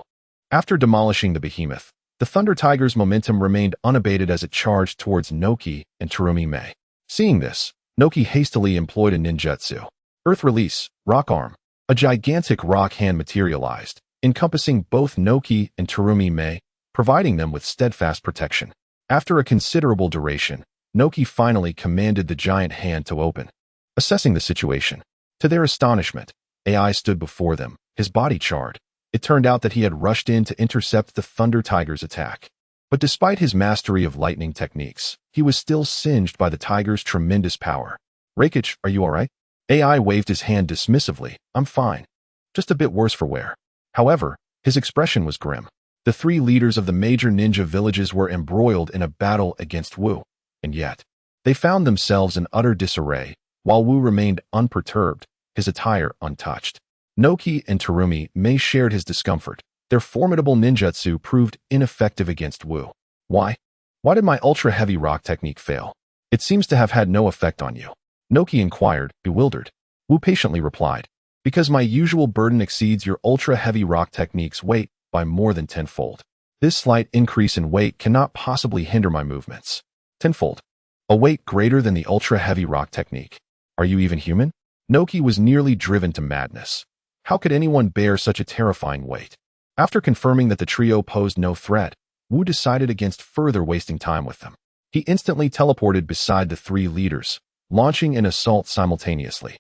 After demolishing the behemoth, the Thunder Tiger's momentum remained unabated as it charged towards Noki and Terumi Mei. Seeing this, Noki hastily employed a ninjutsu. Earth Release, Rock Arm. A gigantic rock hand materialized, encompassing both Noki and Terumi Mei, providing them with steadfast protection. After a considerable duration, Noki finally commanded the giant hand to open. Assessing the situation, to their astonishment, AI stood before them, his body charred. It turned out that he had rushed in to intercept the Thunder Tiger's attack. But despite his mastery of lightning techniques, he was still singed by the tiger's tremendous power. Rakic, are you alright? AI waved his hand dismissively. I'm fine. Just a bit worse for wear. However, his expression was grim. The three leaders of the major ninja villages were embroiled in a battle against Wu, and yet, they found themselves in utter disarray, while Wu remained unperturbed, his attire untouched. Noki and Terumi Mei shared his discomfort. Their formidable ninjutsu proved ineffective against Wu. Why? Why did my ultra-heavy rock technique fail? It seems to have had no effect on you. Noki inquired, bewildered. Wu patiently replied, because my usual burden exceeds your ultra-heavy rock technique's weight by more than tenfold. This slight increase in weight cannot possibly hinder my movements. Tenfold. A weight greater than the ultra-heavy rock technique. Are you even human? Noki was nearly driven to madness. How could anyone bear such a terrifying weight? After confirming that the trio posed no threat, Wu decided against further wasting time with them. He instantly teleported beside the three leaders, launching an assault simultaneously.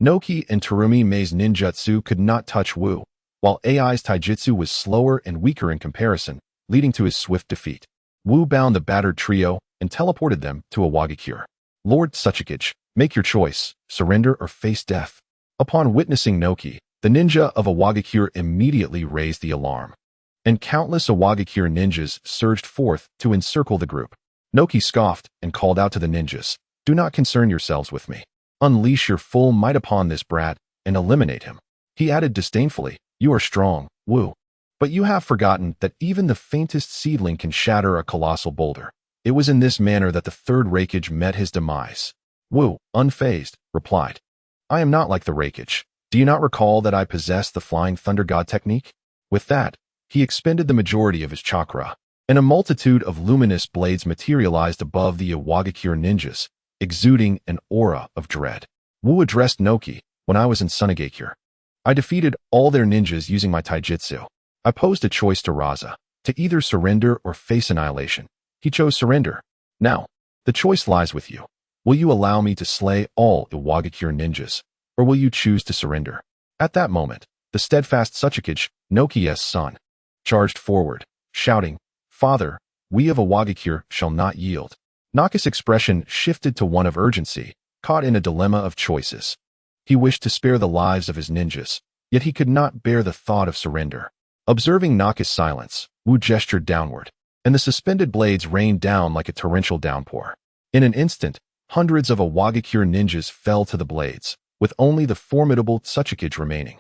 Noki and Terumi Mei's ninjutsu could not touch Wu, while AI's taijutsu was slower and weaker in comparison, leading to his swift defeat. Wu bound the battered trio and teleported them to a Wagakure. Lord Sasuke, make your choice, surrender or face death. Upon witnessing Noki, the ninja of Awagakure immediately raised the alarm, and countless Awagakure ninjas surged forth to encircle the group. Noki scoffed and called out to the ninjas, do not concern yourselves with me. Unleash your full might upon this brat and eliminate him. He added disdainfully, you are strong, Wu. But you have forgotten that even the faintest seedling can shatter a colossal boulder. It was in this manner that the third Raikage met his demise. Wu, unfazed, replied, I am not like the Raikage. Do you not recall that I possess the Flying Thunder God technique? With that, he expended the majority of his chakra, and a multitude of luminous blades materialized above the Awagakure ninjas, exuding an aura of dread. Wu addressed Noki, when I was in Sunagakure. I defeated all their ninjas using my taijutsu. I posed a choice to Raza, to either surrender or face annihilation. He chose surrender. Now, the choice lies with you. Will you allow me to slay all Iwagakure ninjas, or will you choose to surrender? At that moment, the steadfast Sasuke, Noki's son, charged forward, shouting, Father, we of Iwagakure shall not yield. Naka's expression shifted to one of urgency, caught in a dilemma of choices. He wished to spare the lives of his ninjas, yet he could not bear the thought of surrender. Observing Naka's silence, Wu gestured downward, and the suspended blades rained down like a torrential downpour. In an instant, hundreds of Awagakure ninjas fell to the blades, with only the formidable Tsuchikage remaining,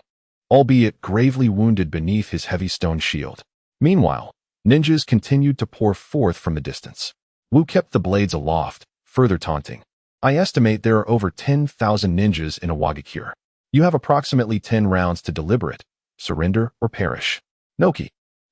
albeit gravely wounded beneath his heavy stone shield. Meanwhile, ninjas continued to pour forth from the distance. Wu kept the blades aloft, further taunting. I estimate there are over 10,000 ninjas in Awagakure. You have approximately 10 rounds to deliberate, surrender or perish. Noki,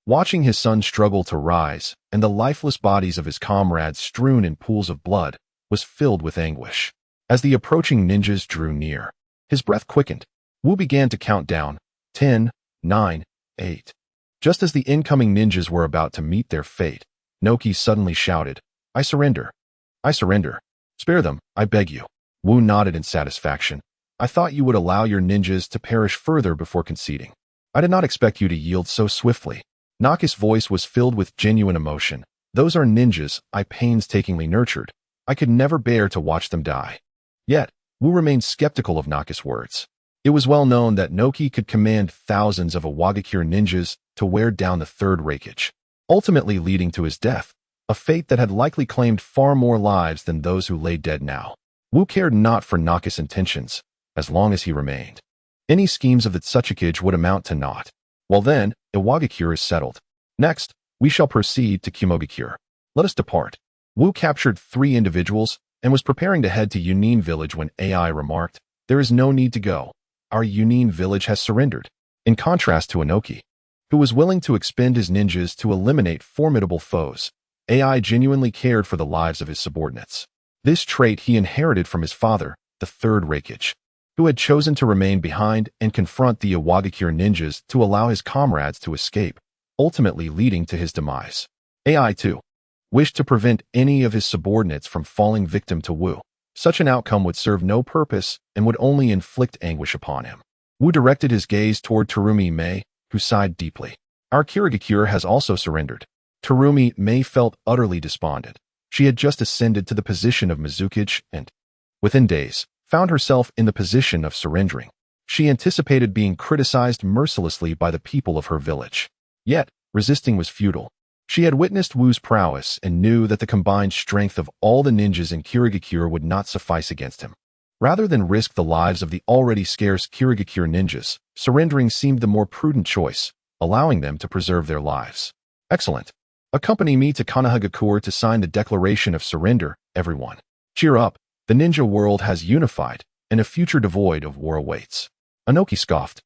watching his son struggle to rise and the lifeless bodies of his comrades strewn in pools of blood, was filled with anguish. As the approaching ninjas drew near, his breath quickened. Wu began to count down, 10, 9, 8. Just as the incoming ninjas were about to meet their fate, Noki suddenly shouted, I surrender. I surrender. Spare them, I beg you. Wu nodded in satisfaction. I thought you would allow your ninjas to perish further before conceding. I did not expect you to yield so swiftly. Naka's voice was filled with genuine emotion. Those are ninjas I painstakingly nurtured. I could never bear to watch them die. Yet, Wu remained skeptical of Naka's words. It was well known that Noki could command thousands of Iwagakure ninjas to wear down the third Raikage, ultimately leading to his death, a fate that had likely claimed far more lives than those who lay dead now. Wu cared not for Naka's intentions, as long as he remained. Any schemes of the Tsuchikage would amount to naught. Well then, Iwagakure is settled. Next, we shall proceed to Kumogakure. Let us depart. Wu captured 3 individuals and was preparing to head to Yunin village when AI remarked, "There is no need to go. Our Yunin village has surrendered." In contrast to Inoki, who was willing to expend his ninjas to eliminate formidable foes, AI genuinely cared for the lives of his subordinates. This trait he inherited from his father, the third Raikage, who had chosen to remain behind and confront the Iwagakure ninjas to allow his comrades to escape, ultimately leading to his demise. AI, too, wished to prevent any of his subordinates from falling victim to Wu. Such an outcome would serve no purpose and would only inflict anguish upon him. Wu directed his gaze toward Terumi Mei, who sighed deeply. "Our Kirigakure has also surrendered." Terumi Mei felt utterly despondent. She had just ascended to the position of Mizukage and, within days, found herself in the position of surrendering. She anticipated being criticized mercilessly by the people of her village. Yet, resisting was futile. She had witnessed Wu's prowess and knew that the combined strength of all the ninjas in Kirigakure would not suffice against him. Rather than risk the lives of the already scarce Kirigakure ninjas, surrendering seemed the more prudent choice, allowing them to preserve their lives. "Excellent. Accompany me to Konohagakure to sign the declaration of surrender, everyone. Cheer up, the ninja world has unified, and a future devoid of war awaits." Inoki scoffed.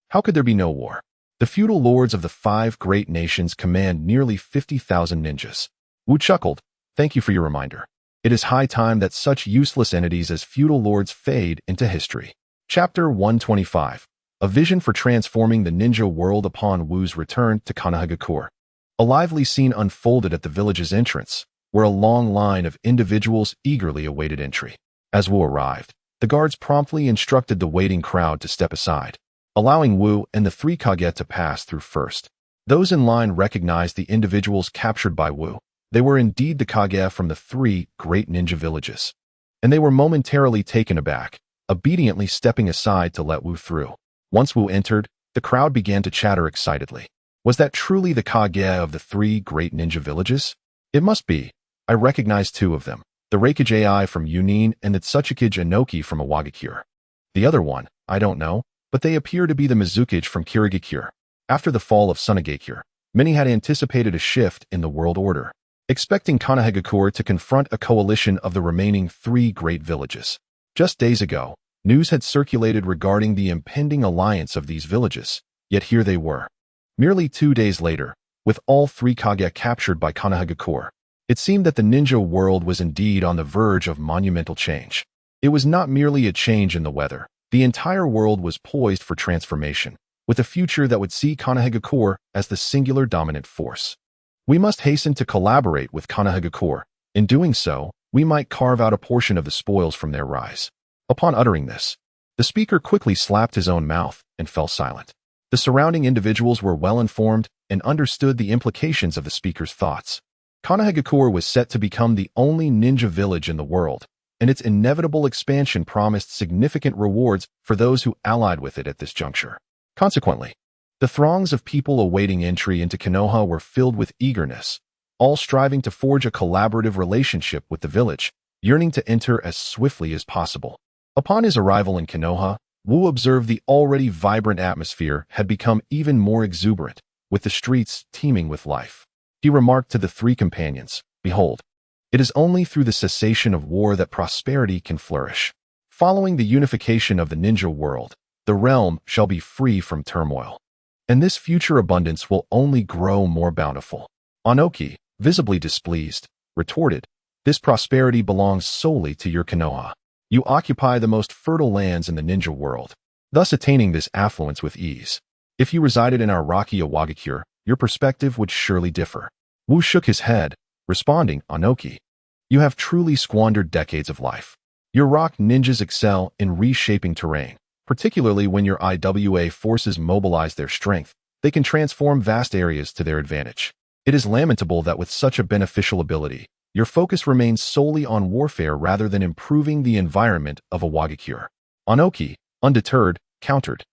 "How could there be no war? The feudal lords of the 5 great nations command nearly 50,000 ninjas." Wu chuckled. "Thank you for your reminder. It is high time that such useless entities as feudal lords fade into history." Chapter 125. A vision for transforming the ninja world upon Wu's return to Konohagakure. A lively scene unfolded at the village's entrance, where a long line of individuals eagerly awaited entry. As Wu arrived, the guards promptly instructed the waiting crowd to step aside, allowing Wu and the 3 Kage to pass through first. Those in line recognized the individuals captured by Wu. They were indeed the Kage from the 3 great ninja villages, and they were momentarily taken aback, obediently stepping aside to let Wu through. Once Wu entered, the crowd began to chatter excitedly. Was that truly the Kage of the 3 great ninja villages? It must be. I recognized 2 of them, the Raikage AI from Yunin and the Tsuchikage Inoki from Iwagakure. The other one, I don't know, but they appear to be the Mizukage from Kirigakure. After the fall of Sunagakure, many had anticipated a shift in the world order, expecting Konohagakure to confront a coalition of the remaining 3 great villages. Just days ago, news had circulated regarding the impending alliance of these villages, yet here they were. Merely 2 days later, with all 3 Kage captured by Konohagakure, it seemed that the ninja world was indeed on the verge of monumental change. It was not merely a change in the weather. The entire world was poised for transformation, with a future that would see Konohagakure as the singular dominant force. We must hasten to collaborate with Konohagakure. In doing so, we might carve out a portion of the spoils from their rise. Upon uttering this, the speaker quickly slapped his own mouth and fell silent. The surrounding individuals were well informed and understood the implications of the speaker's thoughts. Konohagakure was set to become the only ninja village in the world, and its inevitable expansion promised significant rewards for those who allied with it at this juncture. Consequently, the throngs of people awaiting entry into Konoha were filled with eagerness, all striving to forge a collaborative relationship with the village, yearning to enter as swiftly as possible. Upon his arrival in Konoha, Wu observed the already vibrant atmosphere had become even more exuberant, with the streets teeming with life. He remarked to the 3 companions, "Behold, it is only through the cessation of war that prosperity can flourish. Following the unification of the ninja world, the realm shall be free from turmoil. And this future abundance will only grow more bountiful." Inoki, visibly displeased, retorted, "This prosperity belongs solely to your Konoha. You occupy the most fertile lands in the ninja world, thus attaining this affluence with ease. If you resided in our rocky Iwagakure, your perspective would surely differ." Wu shook his head, responding, "Inoki, you have truly squandered decades of life. Your rock ninjas excel in reshaping terrain, particularly when your IWA forces mobilize their strength. They can transform vast areas to their advantage. It is lamentable that with such a beneficial ability, your focus remains solely on warfare rather than improving the environment of Iwagakure." Inoki, undeterred, countered.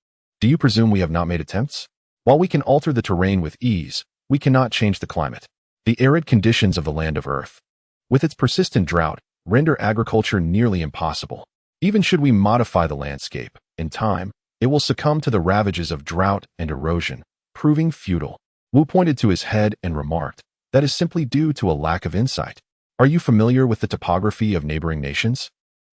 Do you presume we have not made attempts? While we can alter the terrain with ease, we cannot change the climate. The arid conditions of the land of Earth, with its persistent drought, render agriculture nearly impossible. Even should we modify the landscape, in time, it will succumb to the ravages of drought and erosion, proving futile. Wu pointed to his head and remarked, that is simply due to a lack of insight. Are you familiar with the topography of neighboring nations?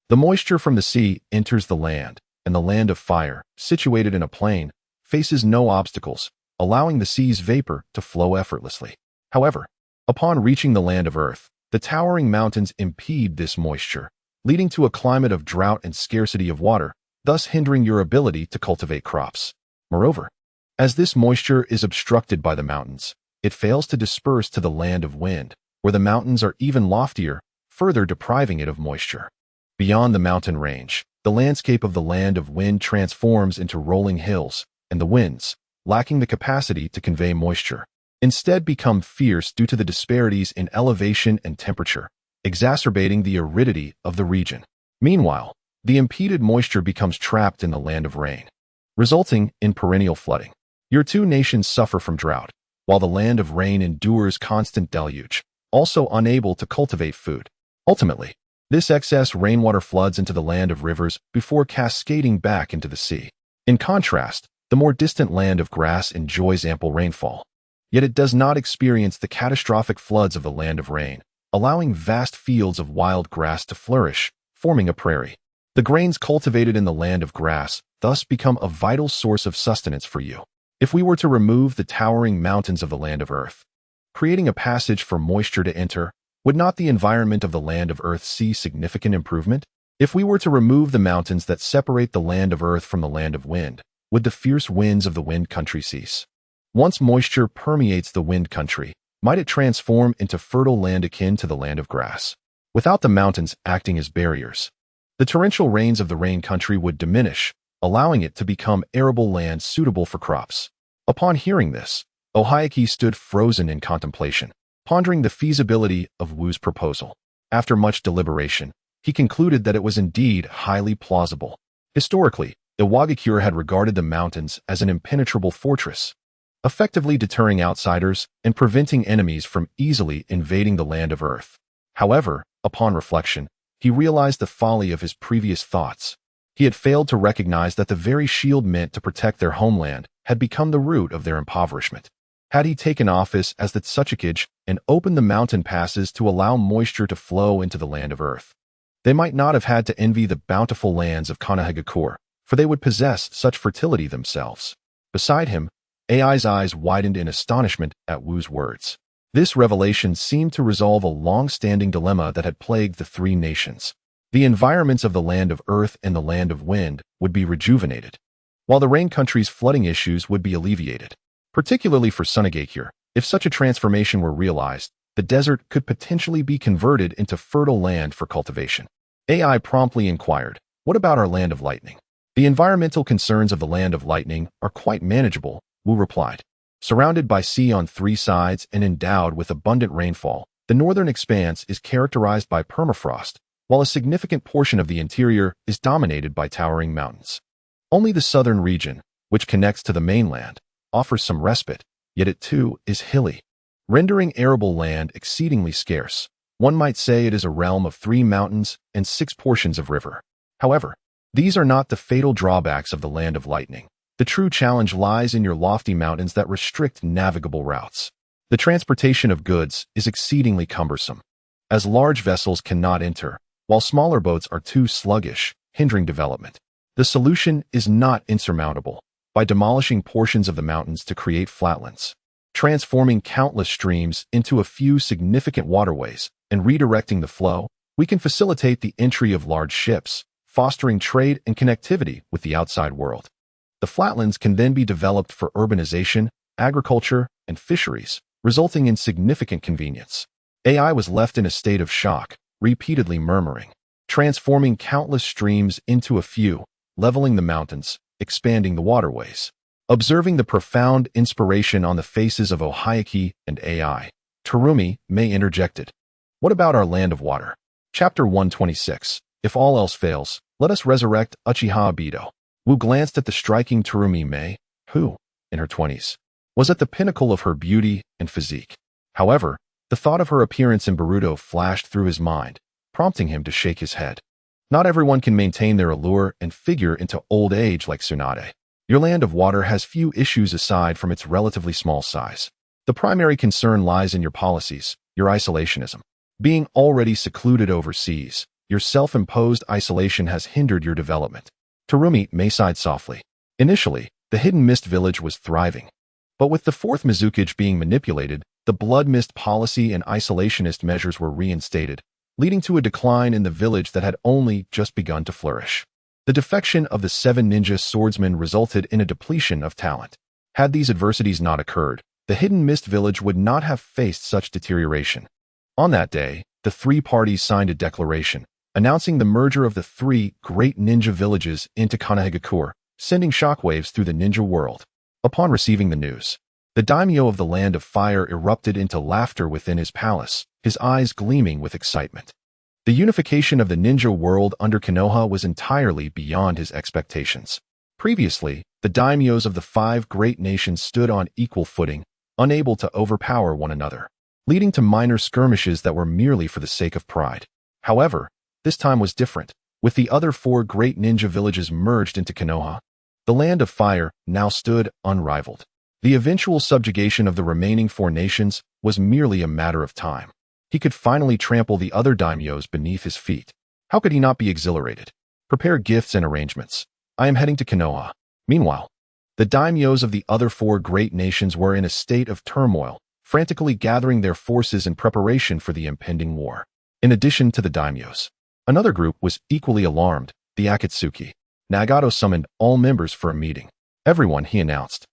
The moisture from the sea enters the land, and the land of fire, situated in a plain, faces no obstacles, allowing the sea's vapor to flow effortlessly. However, upon reaching the land of Earth, the towering mountains impede this moisture, leading to a climate of drought and scarcity of water, thus hindering your ability to cultivate crops. Moreover, as this moisture is obstructed by the mountains, it fails to disperse to the land of wind, where the mountains are even loftier, further depriving it of moisture. Beyond the mountain range, the landscape of the land of wind transforms into rolling hills, and the winds, lacking the capacity to convey moisture, instead become fierce due to the disparities in elevation and temperature, exacerbating the aridity of the region. Meanwhile, the impeded moisture becomes trapped in the land of rain, resulting in perennial flooding. Your two nations suffer from drought, while the land of rain endures constant deluge, also unable to cultivate food. Ultimately, this excess rainwater floods into the land of rivers before cascading back into the sea. In contrast, the more distant land of grass enjoys ample rainfall, yet it does not experience the catastrophic floods of the land of rain, allowing vast fields of wild grass to flourish, forming a prairie. The grains cultivated in the land of grass thus become a vital source of sustenance for you. If we were to remove the towering mountains of the land of Earth, creating a passage for moisture to enter, would not the environment of the land of Earth see significant improvement? If we were to remove the mountains that separate the land of Earth from the land of wind, would the fierce winds of the wind country cease? Once moisture permeates the wind country, might it transform into fertile land akin to the land of grass? Without the mountains acting as barriers, the torrential rains of the rain country would diminish, allowing it to become arable land suitable for crops. Upon hearing this, Ohayaki stood frozen in contemplation, pondering the feasibility of Wu's proposal. After much deliberation, he concluded that it was indeed highly plausible. Historically, Iwagakure had regarded the mountains as an impenetrable fortress, effectively deterring outsiders and preventing enemies from easily invading the land of Earth. However, upon reflection, he realized the folly of his previous thoughts. He had failed to recognize that the very shield meant to protect their homeland had become the root of their impoverishment. Had he taken office as the Tsuchikage and opened the mountain passes to allow moisture to flow into the land of Earth, they might not have had to envy the bountiful lands of Konohagakure, for they would possess such fertility themselves. Beside him, AI's eyes widened in astonishment at Wu's words. This revelation seemed to resolve a long-standing dilemma that had plagued the three nations. The environments of the land of Earth and the land of wind would be rejuvenated, while the rain country's flooding issues would be alleviated. Particularly for Sunagakure, if such a transformation were realized, the desert could potentially be converted into fertile land for cultivation. AI promptly inquired, what about our land of lightning? The environmental concerns of the land of lightning are quite manageable, Wu replied. Surrounded by sea on three sides and endowed with abundant rainfall, the northern expanse is characterized by permafrost, while a significant portion of the interior is dominated by towering mountains. Only the southern region, which connects to the mainland, offers some respite, yet it too is hilly, rendering arable land exceedingly scarce. One might say it is a realm of 3 mountains and 6 portions of river. However, these are not the fatal drawbacks of the land of lightning. The true challenge lies in your lofty mountains that restrict navigable routes. The transportation of goods is exceedingly cumbersome, as large vessels cannot enter, while smaller boats are too sluggish, hindering development. The solution is not insurmountable. By demolishing portions of the mountains to create flatlands, transforming countless streams into a few significant waterways, and redirecting the flow, we can facilitate the entry of large ships, fostering trade and connectivity with the outside world. The flatlands can then be developed for urbanization, agriculture, and fisheries, resulting in significant convenience. AI was left in a state of shock, repeatedly murmuring, transforming countless streams into a few, leveling the mountains, expanding the waterways. Observing the profound inspiration on the faces of Ohayaki and AI, Terumi May interjected. What about our land of water? Chapter 126. If all else fails, let us resurrect Uchiha Obito. Wu glanced at the striking Terumi Mei, who, in her 20s, was at the pinnacle of her beauty and physique. However, the thought of her appearance in Boruto flashed through his mind, prompting him to shake his head. Not everyone can maintain their allure and figure into old age like Tsunade. Your land of water has few issues aside from its relatively small size. The primary concern lies in your policies, your isolationism. Being already secluded overseas, your self-imposed isolation has hindered your development. Terumi Mei sighed softly. Initially, the Hidden Mist village was thriving. But with the fourth Mizukage being manipulated, the Blood Mist policy and isolationist measures were reinstated, leading to a decline in the village that had only just begun to flourish. The defection of the 7 ninja swordsmen resulted in a depletion of talent. Had these adversities not occurred, the Hidden Mist village would not have faced such deterioration. On that day, the 3 parties signed a declaration, announcing the merger of the 3 great ninja villages into Konohagakure, sending shockwaves through the ninja world. Upon receiving the news, the daimyo of the Land of Fire erupted into laughter within his palace, his eyes gleaming with excitement. The unification of the ninja world under Konoha was entirely beyond his expectations. Previously, the daimyos of the 5 great nations stood on equal footing, unable to overpower one another, leading to minor skirmishes that were merely for the sake of pride. However, this time was different. With the other 4 great ninja villages merged into Konoha, the Land of Fire now stood unrivaled. The eventual subjugation of the remaining 4 nations was merely a matter of time. He could finally trample the other daimyos beneath his feet. How could he not be exhilarated? Prepare gifts and arrangements. I am heading to Konoha. Meanwhile, the daimyos of the other 4 great nations were in a state of turmoil, frantically gathering their forces in preparation for the impending war. In addition to the daimyos, another group was equally alarmed, the Akatsuki. Nagato summoned all members for a meeting. Everyone, he announced.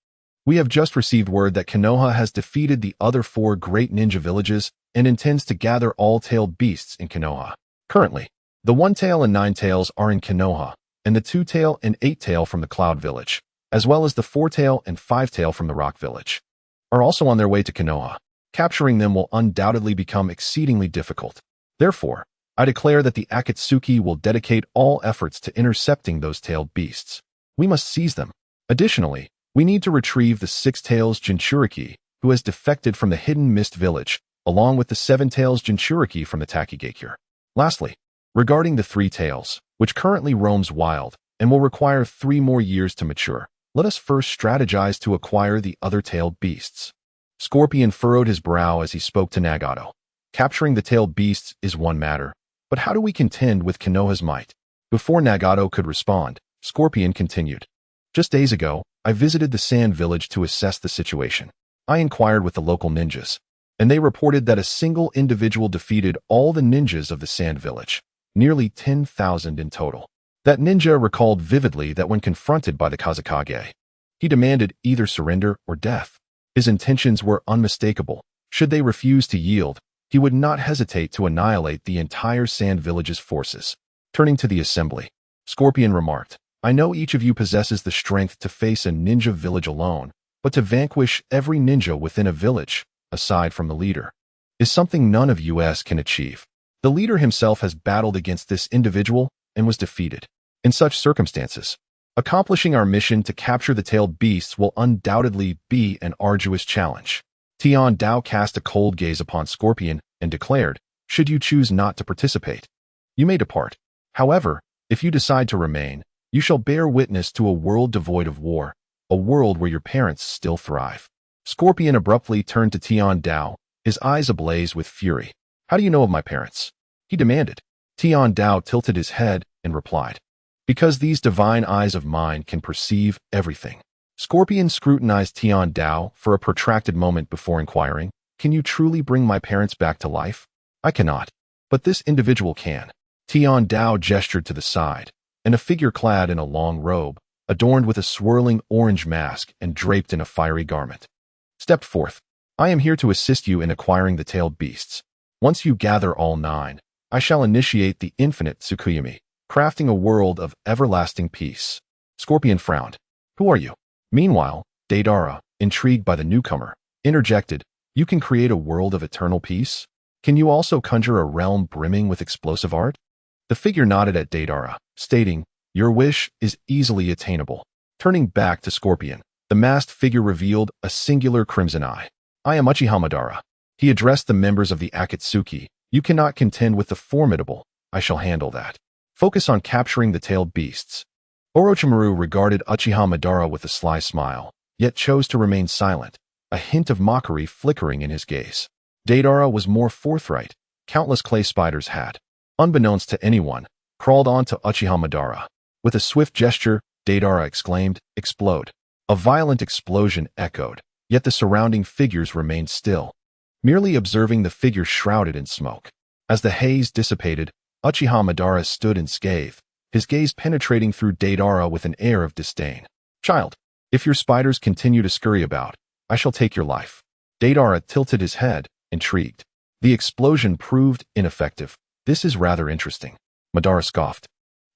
We have just received word that Konoha has defeated the other 4 great ninja villages and intends to gather all tailed beasts in Konoha. Currently, the 1-tail and 9-tails are in Konoha, and the 2-tail and 8-tail from the Cloud Village, as well as the 4-tail and 5-tail from the Rock Village, are also on their way to Konoha. Capturing them will undoubtedly become exceedingly difficult. Therefore, I declare that the Akatsuki will dedicate all efforts to intercepting those tailed beasts. We must seize them. Additionally, we need to retrieve the 6-tails Jinchuriki, who has defected from the Hidden Mist village, along with the 7-tails Jinchuriki from the Takigakure. Lastly, regarding the 3-tails, which currently roams wild and will require 3 more years to mature, let us first strategize to acquire the other tailed beasts. Scorpion furrowed his brow as he spoke to Nagato. Capturing the tailed beasts is one matter, but how do we contend with Konoha's might? Before Nagato could respond, Scorpion continued. Just days ago, I visited the Sand Village to assess the situation. I inquired with the local ninjas, and they reported that a single individual defeated all the ninjas of the Sand Village, nearly 10,000 in total. That ninja recalled vividly that when confronted by the Kazekage, he demanded either surrender or death. His intentions were unmistakable. Should they refuse to yield, he would not hesitate to annihilate the entire Sand Village's forces. Turning to the assembly, Scorpion remarked, I know each of you possesses the strength to face a ninja village alone, but to vanquish every ninja within a village, aside from the leader, is something none of us can achieve. The leader himself has battled against this individual and was defeated. In such circumstances, accomplishing our mission to capture the tailed beasts will undoubtedly be an arduous challenge. Tian Dao cast a cold gaze upon Scorpion and declared, should you choose not to participate, you may depart. However, if you decide to remain, you shall bear witness to a world devoid of war, a world where your parents still thrive. Scorpion abruptly turned to Tian Dao, his eyes ablaze with fury. How do you know of my parents? He demanded. Tian Dao tilted his head and replied, because these divine eyes of mine can perceive everything. Scorpion scrutinized Tian Dao for a protracted moment before inquiring, can you truly bring my parents back to life? I cannot, but this individual can. Tian Dao gestured to the side, and a figure clad in a long robe, adorned with a swirling orange mask and draped in a fiery garment, stepped forth. I am here to assist you in acquiring the tailed beasts. Once you gather all 9, I shall initiate the infinite Tsukuyami, crafting a world of everlasting peace. Scorpion frowned. Who are you? Meanwhile, Deidara, intrigued by the newcomer, interjected, you can create a world of eternal peace? Can you also conjure a realm brimming with explosive art? The figure nodded at Deidara, stating, Your wish is easily attainable. Turning back to Scorpion, the masked figure revealed a singular crimson eye. I am Uchiha Madara. He addressed the members of the Akatsuki. You cannot contend with the formidable. I shall handle that. Focus on capturing the tailed beasts. Orochimaru regarded Uchiha Madara with a sly smile, yet chose to remain silent, a hint of mockery flickering in his gaze. Deidara was more forthright. Countless clay spiders had, unbeknownst to anyone, crawled onto Uchiha Madara. With a swift gesture, Deidara exclaimed, "Explode." A violent explosion echoed, yet the surrounding figures remained still, merely observing the figure shrouded in smoke. As the haze dissipated, Uchiha Madara stood unscathed, his gaze penetrating through Deidara with an air of disdain. "Child, if your spiders continue to scurry about, I shall take your life." Deidara tilted his head, intrigued. The explosion proved ineffective. "This is rather interesting." Madara scoffed.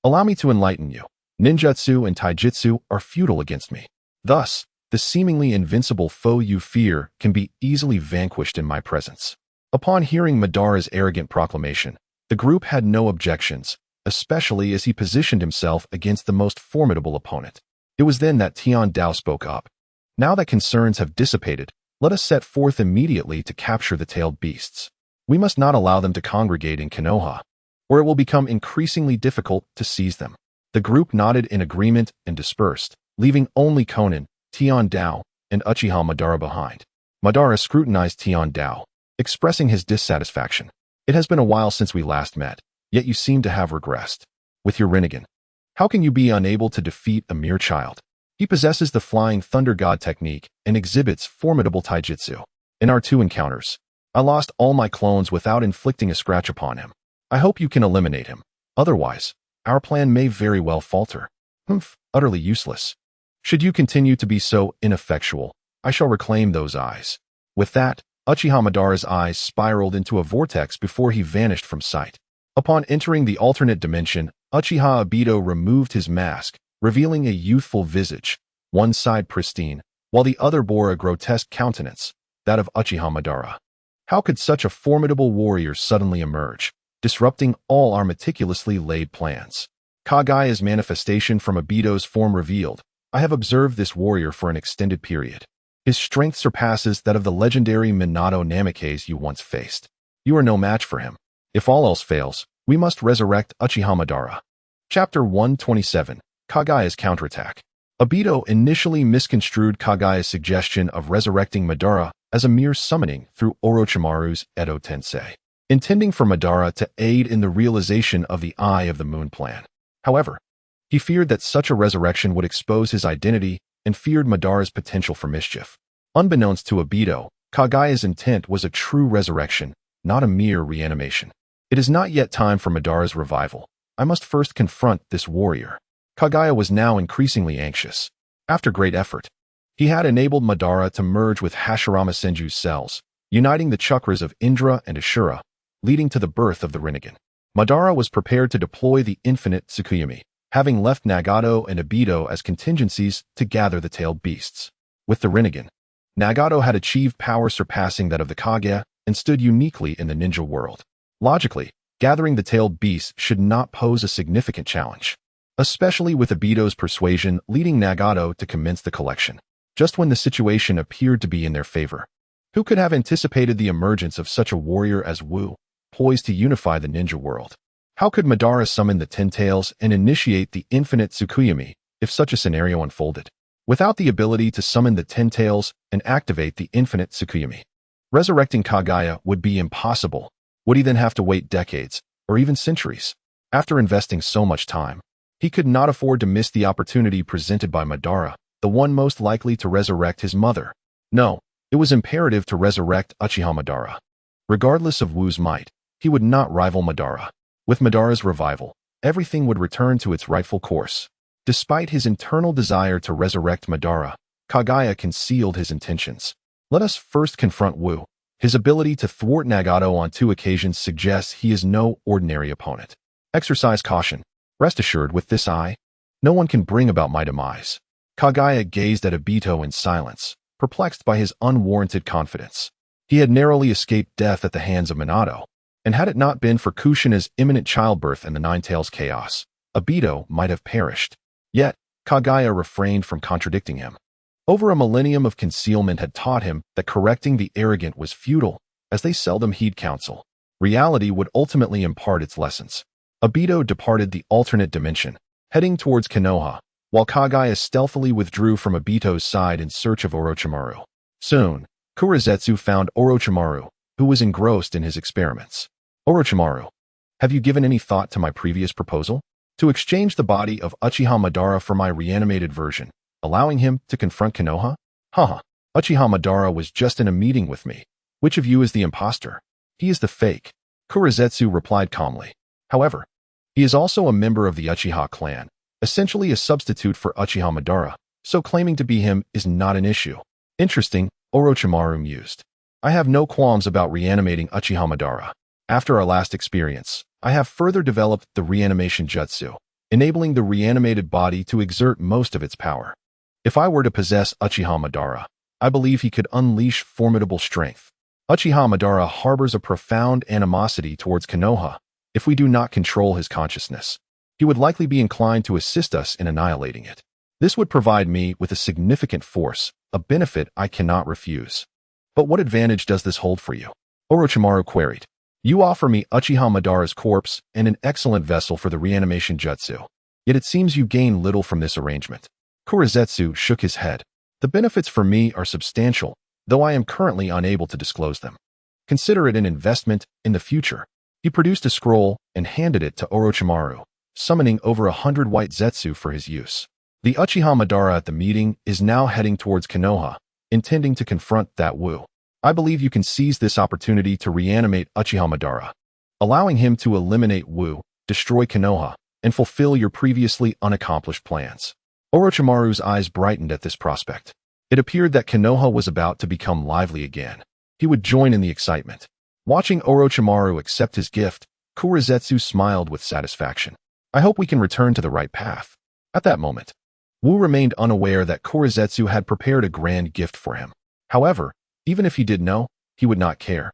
"Allow me to enlighten you. Ninjutsu and taijutsu are futile against me. Thus, the seemingly invincible foe you fear can be easily vanquished in my presence." Upon hearing Madara's arrogant proclamation, the group had no objections, especially as he positioned himself against the most formidable opponent. It was then that Tian Dao spoke up. "Now that concerns have dissipated, let us set forth immediately to capture the tailed beasts. We must not allow them to congregate in Konoha, or it will become increasingly difficult to seize them." The group nodded in agreement and dispersed, leaving only Konan, Tian Dao, and Uchiha Madara behind. Madara scrutinized Tian Dao, expressing his dissatisfaction. "It has been a while since we last met, yet you seem to have regressed. With your Rinnegan, how can you be unable to defeat a mere child? He possesses the Flying Thunder God technique and exhibits formidable taijutsu. In our 2 encounters, I lost all my clones without inflicting a scratch upon him. I hope you can eliminate him. Otherwise, our plan may very well falter." "Humph, utterly useless. Should you continue to be so ineffectual, I shall reclaim those eyes." With that, Uchiha Madara's eyes spiraled into a vortex before he vanished from sight. Upon entering the alternate dimension, Uchiha Obito removed his mask, revealing a youthful visage, one side pristine, while the other bore a grotesque countenance, that of Uchiha Madara. How could such a formidable warrior suddenly emerge, disrupting all our meticulously laid plans? Kagaya's manifestation from Obito's form revealed, "I have observed this warrior for an extended period. His strength surpasses that of the legendary Minato Namikaze you once faced. You are no match for him. If all else fails, we must resurrect Uchiha Madara." Chapter 127, Kagaya's Counterattack. Obito initially misconstrued Kagaya's suggestion of resurrecting Madara as a mere summoning through Orochimaru's Edo Tensei, intending for Madara to aid in the realization of the Eye of the Moon plan. However, he feared that such a resurrection would expose his identity and feared Madara's potential for mischief. Unbeknownst to Obito, Kagaya's intent was a true resurrection, not a mere reanimation. "It is not yet time for Madara's revival. I must first confront this warrior." Kagaya was now increasingly anxious. After great effort, he had enabled Madara to merge with Hashirama Senju's cells, uniting the chakras of Indra and Ashura, leading to the birth of the Rinnegan. Madara was prepared to deploy the infinite Tsukuyomi, having left Nagato and Obito as contingencies to gather the tailed beasts. With the Rinnegan, Nagato had achieved power surpassing that of the Kage and stood uniquely in the ninja world. Logically, gathering the tailed beasts should not pose a significant challenge, especially with Obito's persuasion leading Nagato to commence the collection, just when the situation appeared to be in their favor. Who could have anticipated the emergence of such a warrior as Wu, poised to unify the ninja world? How could Madara summon the Ten Tails and initiate the infinite Tsukuyomi if such a scenario unfolded? Without the ability to summon the Ten Tails and activate the infinite Tsukuyomi, resurrecting Kagaya would be impossible. Would he then have to wait decades, or even centuries? After investing so much time, he could not afford to miss the opportunity presented by Madara, the one most likely to resurrect his mother. No, it was imperative to resurrect Uchiha Madara. Regardless of Wu's might, he would not rival Madara. With Madara's revival, everything would return to its rightful course. Despite his internal desire to resurrect Madara, Kagaya concealed his intentions. Let us first confront Wu. His ability to thwart Nagato on 2 occasions suggests he is no ordinary opponent. Exercise caution. Rest assured, with this eye, no one can bring about my demise. Kagaya gazed at Obito in silence, perplexed by his unwarranted confidence. He had narrowly escaped death at the hands of Minato, and had it not been for Kushina's imminent childbirth and the Nine Tails chaos, Obito might have perished. Yet, Kagaya refrained from contradicting him. Over a millennium of concealment had taught him that correcting the arrogant was futile, as they seldom heed counsel. Reality would ultimately impart its lessons. Obito departed the alternate dimension, heading towards Konoha, while Kagaya stealthily withdrew from Obito's side in search of Orochimaru. Soon, Kurizetsu found Orochimaru, who was engrossed in his experiments. Orochimaru, have you given any thought to my previous proposal? To exchange the body of Uchiha Madara for my reanimated version, allowing him to confront Konoha? Haha, Uchiha Madara was just in a meeting with me. Which of you is the imposter? He is the fake, Kurizetsu replied calmly. However, he is also a member of the Uchiha clan, essentially a substitute for Uchiha Madara, so claiming to be him is not an issue. Interesting, Orochimaru mused. I have no qualms about reanimating Uchiha Madara. After our last experience, I have further developed the reanimation jutsu, enabling the reanimated body to exert most of its power. If I were to possess Uchiha Madara, I believe he could unleash formidable strength. Uchiha Madara harbors a profound animosity towards Konoha. If we do not control his consciousness, he would likely be inclined to assist us in annihilating it. This would provide me with a significant force, a benefit I cannot refuse. But what advantage does this hold for you? Orochimaru queried. You offer me Uchiha Madara's corpse and an excellent vessel for the reanimation jutsu. Yet it seems you gain little from this arrangement. Kurizetsu shook his head. The benefits for me are substantial, though I am currently unable to disclose them. Consider it an investment in the future. He produced a scroll and handed it to Orochimaru, summoning over 100 white zetsu for his use. The Uchiha Madara at the meeting is now heading towards Konoha, intending to confront that Wu. I believe you can seize this opportunity to reanimate Uchiha Madara, allowing him to eliminate Wu, destroy Konoha, and fulfill your previously unaccomplished plans. Orochimaru's eyes brightened at this prospect. It appeared that Konoha was about to become lively again. He would join in the excitement. Watching Orochimaru accept his gift, Kurizetsu smiled with satisfaction. I hope we can return to the right path. At that moment, Wu remained unaware that Kurizetsu had prepared a grand gift for him. However, even if he did know, he would not care,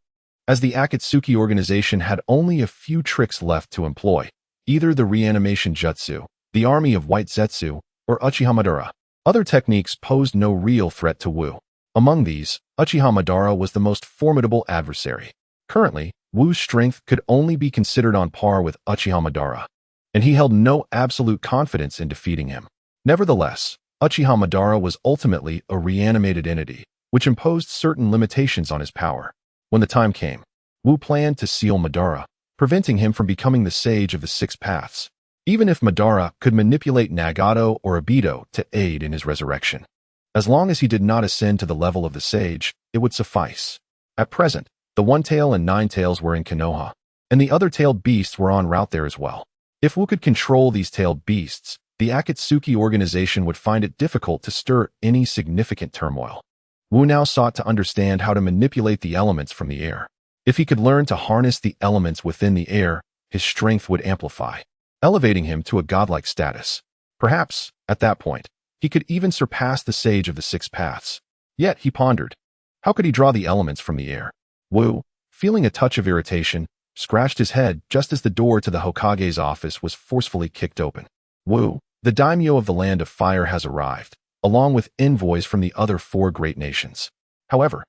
as the Akatsuki organization had only a few tricks left to employ, either the reanimation jutsu, the army of white zetsu, or Uchiha Madara. Other techniques posed no real threat to Wu. Among these, Uchiha Madara was the most formidable adversary. Currently, Wu's strength could only be considered on par with Uchiha Madara, and he held no absolute confidence in defeating him. Nevertheless, Uchiha Madara was ultimately a reanimated entity, which imposed certain limitations on his power. When the time came, Wu planned to seal Madara, preventing him from becoming the sage of the six paths, even if Madara could manipulate Nagato or Obito to aid in his resurrection. As long as he did not ascend to the level of the sage, it would suffice. At present, the One-Tail and Nine-Tails were in Konoha, and the other tailed beasts were en route there as well. If Wu could control these tailed beasts, the Akatsuki organization would find it difficult to stir any significant turmoil. Wu now sought to understand how to manipulate the elements from the air. If he could learn to harness the elements within the air, his strength would amplify, elevating him to a godlike status. Perhaps, at that point, he could even surpass the sage of the six paths. Yet, he pondered, how could he draw the elements from the air? Wu, feeling a touch of irritation, scratched his head just as the door to the Hokage's office was forcefully kicked open. Wu, the daimyo of the Land of Fire has arrived, along with envoys from the other four great nations. However,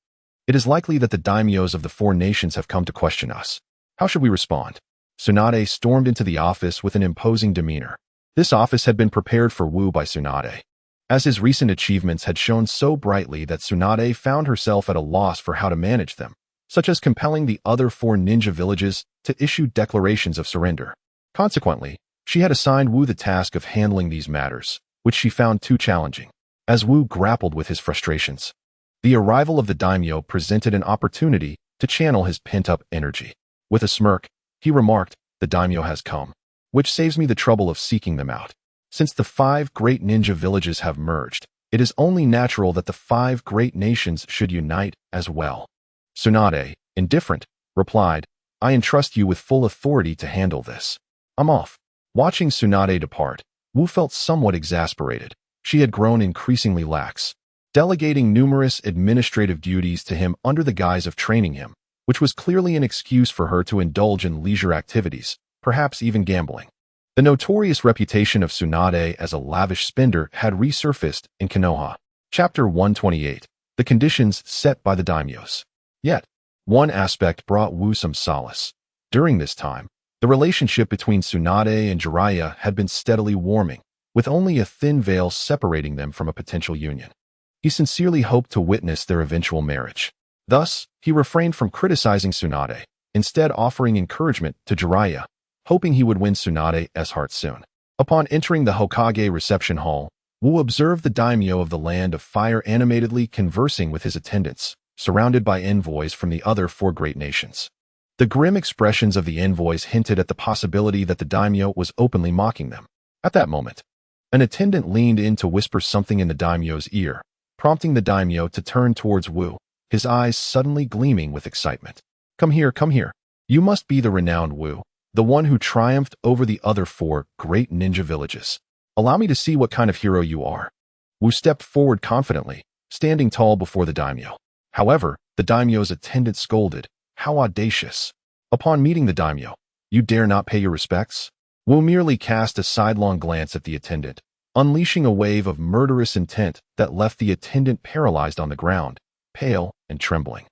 it is likely that the daimyos of the four nations have come to question us. How should we respond? Tsunade stormed into the office with an imposing demeanor. This office had been prepared for Wu by Tsunade, as his recent achievements had shone so brightly that Tsunade found herself at a loss for how to manage them, such as compelling the other four ninja villages to issue declarations of surrender. Consequently, she had assigned Wu the task of handling these matters, which she found too challenging. As Wu grappled with his frustrations, the arrival of the daimyo presented an opportunity to channel his pent-up energy. With a smirk, he remarked, "The daimyo has come, which saves me the trouble of seeking them out. Since the 5 great ninja villages have merged, it is only natural that the 5 great nations should unite as well." Tsunade, indifferent, replied, "I entrust you with full authority to handle this. I'm off." Watching Tsunade depart, Wu felt somewhat exasperated. She had grown increasingly lax, delegating numerous administrative duties to him under the guise of training him, which was clearly an excuse for her to indulge in leisure activities, perhaps even gambling. The notorious reputation of Tsunade as a lavish spender had resurfaced in Konoha. Chapter 128. The conditions set by the daimyos. Yet, one aspect brought Wu some solace. During this time, the relationship between Tsunade and Jiraiya had been steadily warming, with only a thin veil separating them from a potential union. He sincerely hoped to witness their eventual marriage. Thus, he refrained from criticizing Tsunade, instead offering encouragement to Jiraiya, hoping he would win Tsunade's heart soon. Upon entering the Hokage reception hall, Wu observed the daimyo of the Land of Fire animatedly conversing with his attendants, surrounded by envoys from the other 4 great nations. The grim expressions of the envoys hinted at the possibility that the daimyo was openly mocking them. At that moment, an attendant leaned in to whisper something in the daimyo's ear, prompting the daimyo to turn towards Wu, his eyes suddenly gleaming with excitement. Come here, come here. You must be the renowned Wu, the one who triumphed over the other 4 great ninja villages. Allow me to see what kind of hero you are. Wu stepped forward confidently, standing tall before the daimyo. However, the daimyo's attendant scolded, "How audacious! Upon meeting the daimyo, you dare not pay your respects?" Wu merely cast a sidelong glance at the attendant, unleashing a wave of murderous intent that left the attendant paralyzed on the ground, pale and trembling.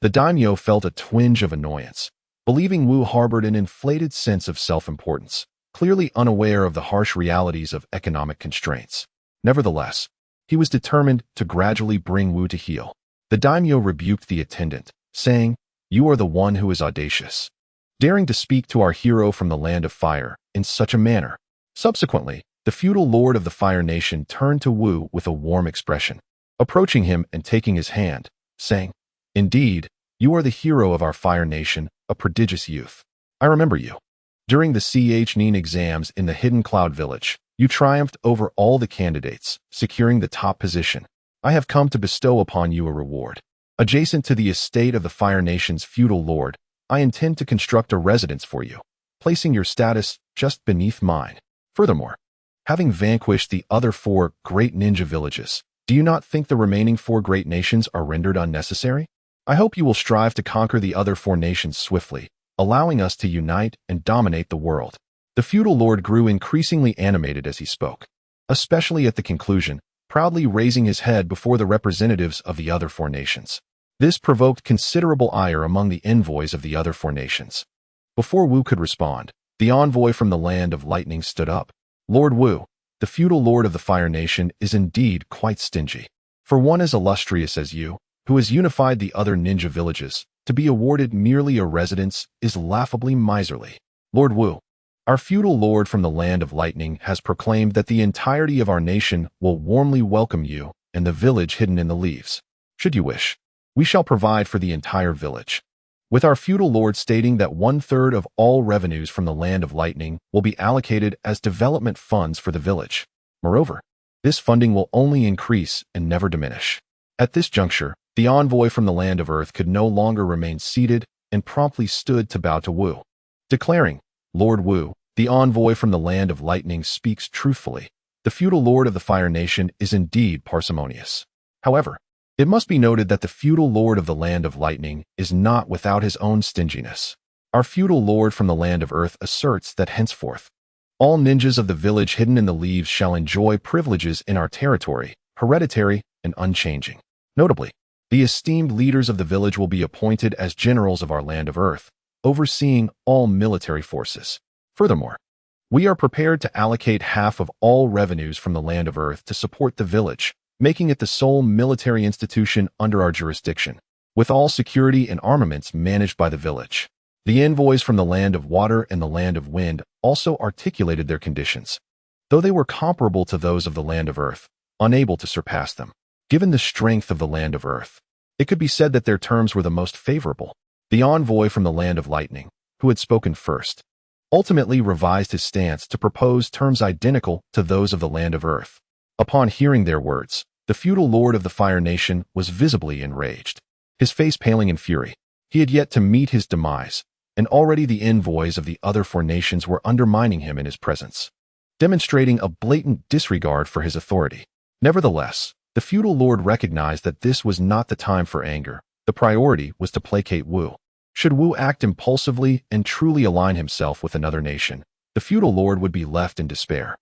The daimyo felt a twinge of annoyance, believing Wu harbored an inflated sense of self-importance, clearly unaware of the harsh realities of economic constraints. Nevertheless, he was determined to gradually bring Wu to heel. The daimyo rebuked the attendant, saying, "You are the one who is audacious, daring to speak to our hero from the Land of Fire in such a manner." Subsequently, the feudal lord of the Fire Nation turned to Wu with a warm expression, approaching him and taking his hand, saying, "Indeed, you are the hero of our Fire Nation, a prodigious youth. I remember you. During the chunin exams in the Hidden Cloud Village, you triumphed over all the candidates, securing the top position. I have come to bestow upon you a reward. Adjacent to the estate of the Fire Nation's feudal lord, I intend to construct a residence for you, placing your status just beneath mine. Furthermore, having vanquished the other 4 great ninja villages, do you not think the remaining 4 great nations are rendered unnecessary? I hope you will strive to conquer the other 4 nations swiftly, allowing us to unite and dominate the world." The feudal lord grew increasingly animated as he spoke, especially at the conclusion, proudly raising his head before the representatives of the other 4 nations. This provoked considerable ire among the envoys of the other 4 nations. Before Wu could respond, the envoy from the Land of Lightning stood up. "Lord Wu, the feudal lord of the Fire Nation is indeed quite stingy. For one as illustrious as you, who has unified the other ninja villages, to be awarded merely a residence is laughably miserly. Lord Wu, our feudal lord from the Land of Lightning has proclaimed that the entirety of our nation will warmly welcome you and the village hidden in the leaves. Should you wish, we shall provide for the entire village, with our feudal lord stating that 1/3 of all revenues from the Land of Lightning will be allocated as development funds for the village. Moreover, this funding will only increase and never diminish." At this juncture, the envoy from the Land of Earth could no longer remain seated and promptly stood to bow to Wu, declaring, "Lord Wu, the envoy from the Land of Lightning speaks truthfully. The feudal lord of the Fire Nation is indeed parsimonious. However, it must be noted that the feudal lord of the Land of Lightning is not without his own stinginess. Our feudal lord from the Land of Earth asserts that henceforth, all ninjas of the village hidden in the leaves shall enjoy privileges in our territory, hereditary and unchanging. Notably, the esteemed leaders of the village will be appointed as generals of our Land of Earth, overseeing all military forces. Furthermore, we are prepared to allocate half of all revenues from the Land of Earth to support the village, making it the sole military institution under our jurisdiction, with all security and armaments managed by the village." The envoys from the Land of Water and the Land of Wind also articulated their conditions, though they were comparable to those of the Land of Earth, unable to surpass them. Given the strength of the Land of Earth, it could be said that their terms were the most favorable. The envoy from the Land of Lightning, who had spoken first, ultimately revised his stance to propose terms identical to those of the Land of Earth. Upon hearing their words, the feudal lord of the Fire Nation was visibly enraged, his face paling in fury. He had yet to meet his demise, and already the envoys of the other 4 nations were undermining him in his presence, demonstrating a blatant disregard for his authority. Nevertheless, the feudal lord recognized that this was not the time for anger. The priority was to placate Wu. Should Wu act impulsively and truly align himself with another nation, the feudal lord would be left in despair.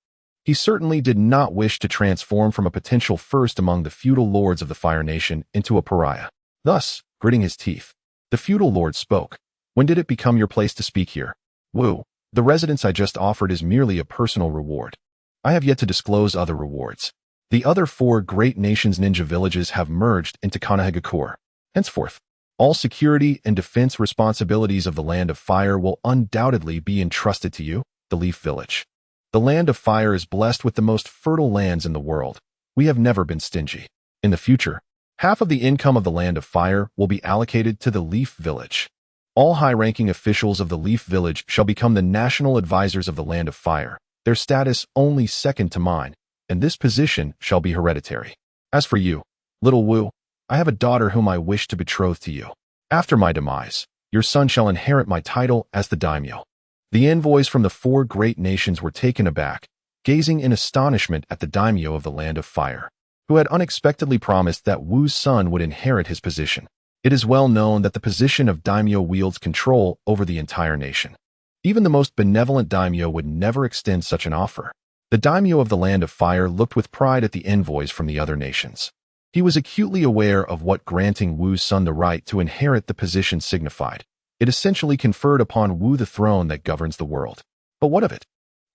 He certainly did not wish to transform from a potential first among the feudal lords of the Fire Nation into a pariah. Thus, gritting his teeth, the feudal lord spoke. When did it become your place to speak here? Wu, the residence I just offered is merely a personal reward. I have yet to disclose other rewards. The other 4 great nations' ninja villages have merged into Konohagakure. Henceforth, all security and defense responsibilities of the Land of Fire will undoubtedly be entrusted to you, the Leaf Village. The Land of Fire is blessed with the most fertile lands in the world. We have never been stingy. In the future, half of the income of the Land of Fire will be allocated to the Leaf Village. All high-ranking officials of the Leaf Village shall become the national advisors of the Land of Fire, their status only second to mine, and this position shall be hereditary. As for you, little Wu, I have a daughter whom I wish to betroth to you. After my demise, your son shall inherit my title as the daimyo. The envoys from the 4 great nations were taken aback, gazing in astonishment at the daimyo of the Land of Fire, who had unexpectedly promised that Wu's son would inherit his position. It is well known that the position of daimyo wields control over the entire nation. Even the most benevolent daimyo would never extend such an offer. The daimyo of the Land of Fire looked with pride at the envoys from the other nations. He was acutely aware of what granting Wu's son the right to inherit the position signified. It essentially conferred upon Wu the throne that governs the world. But what of it?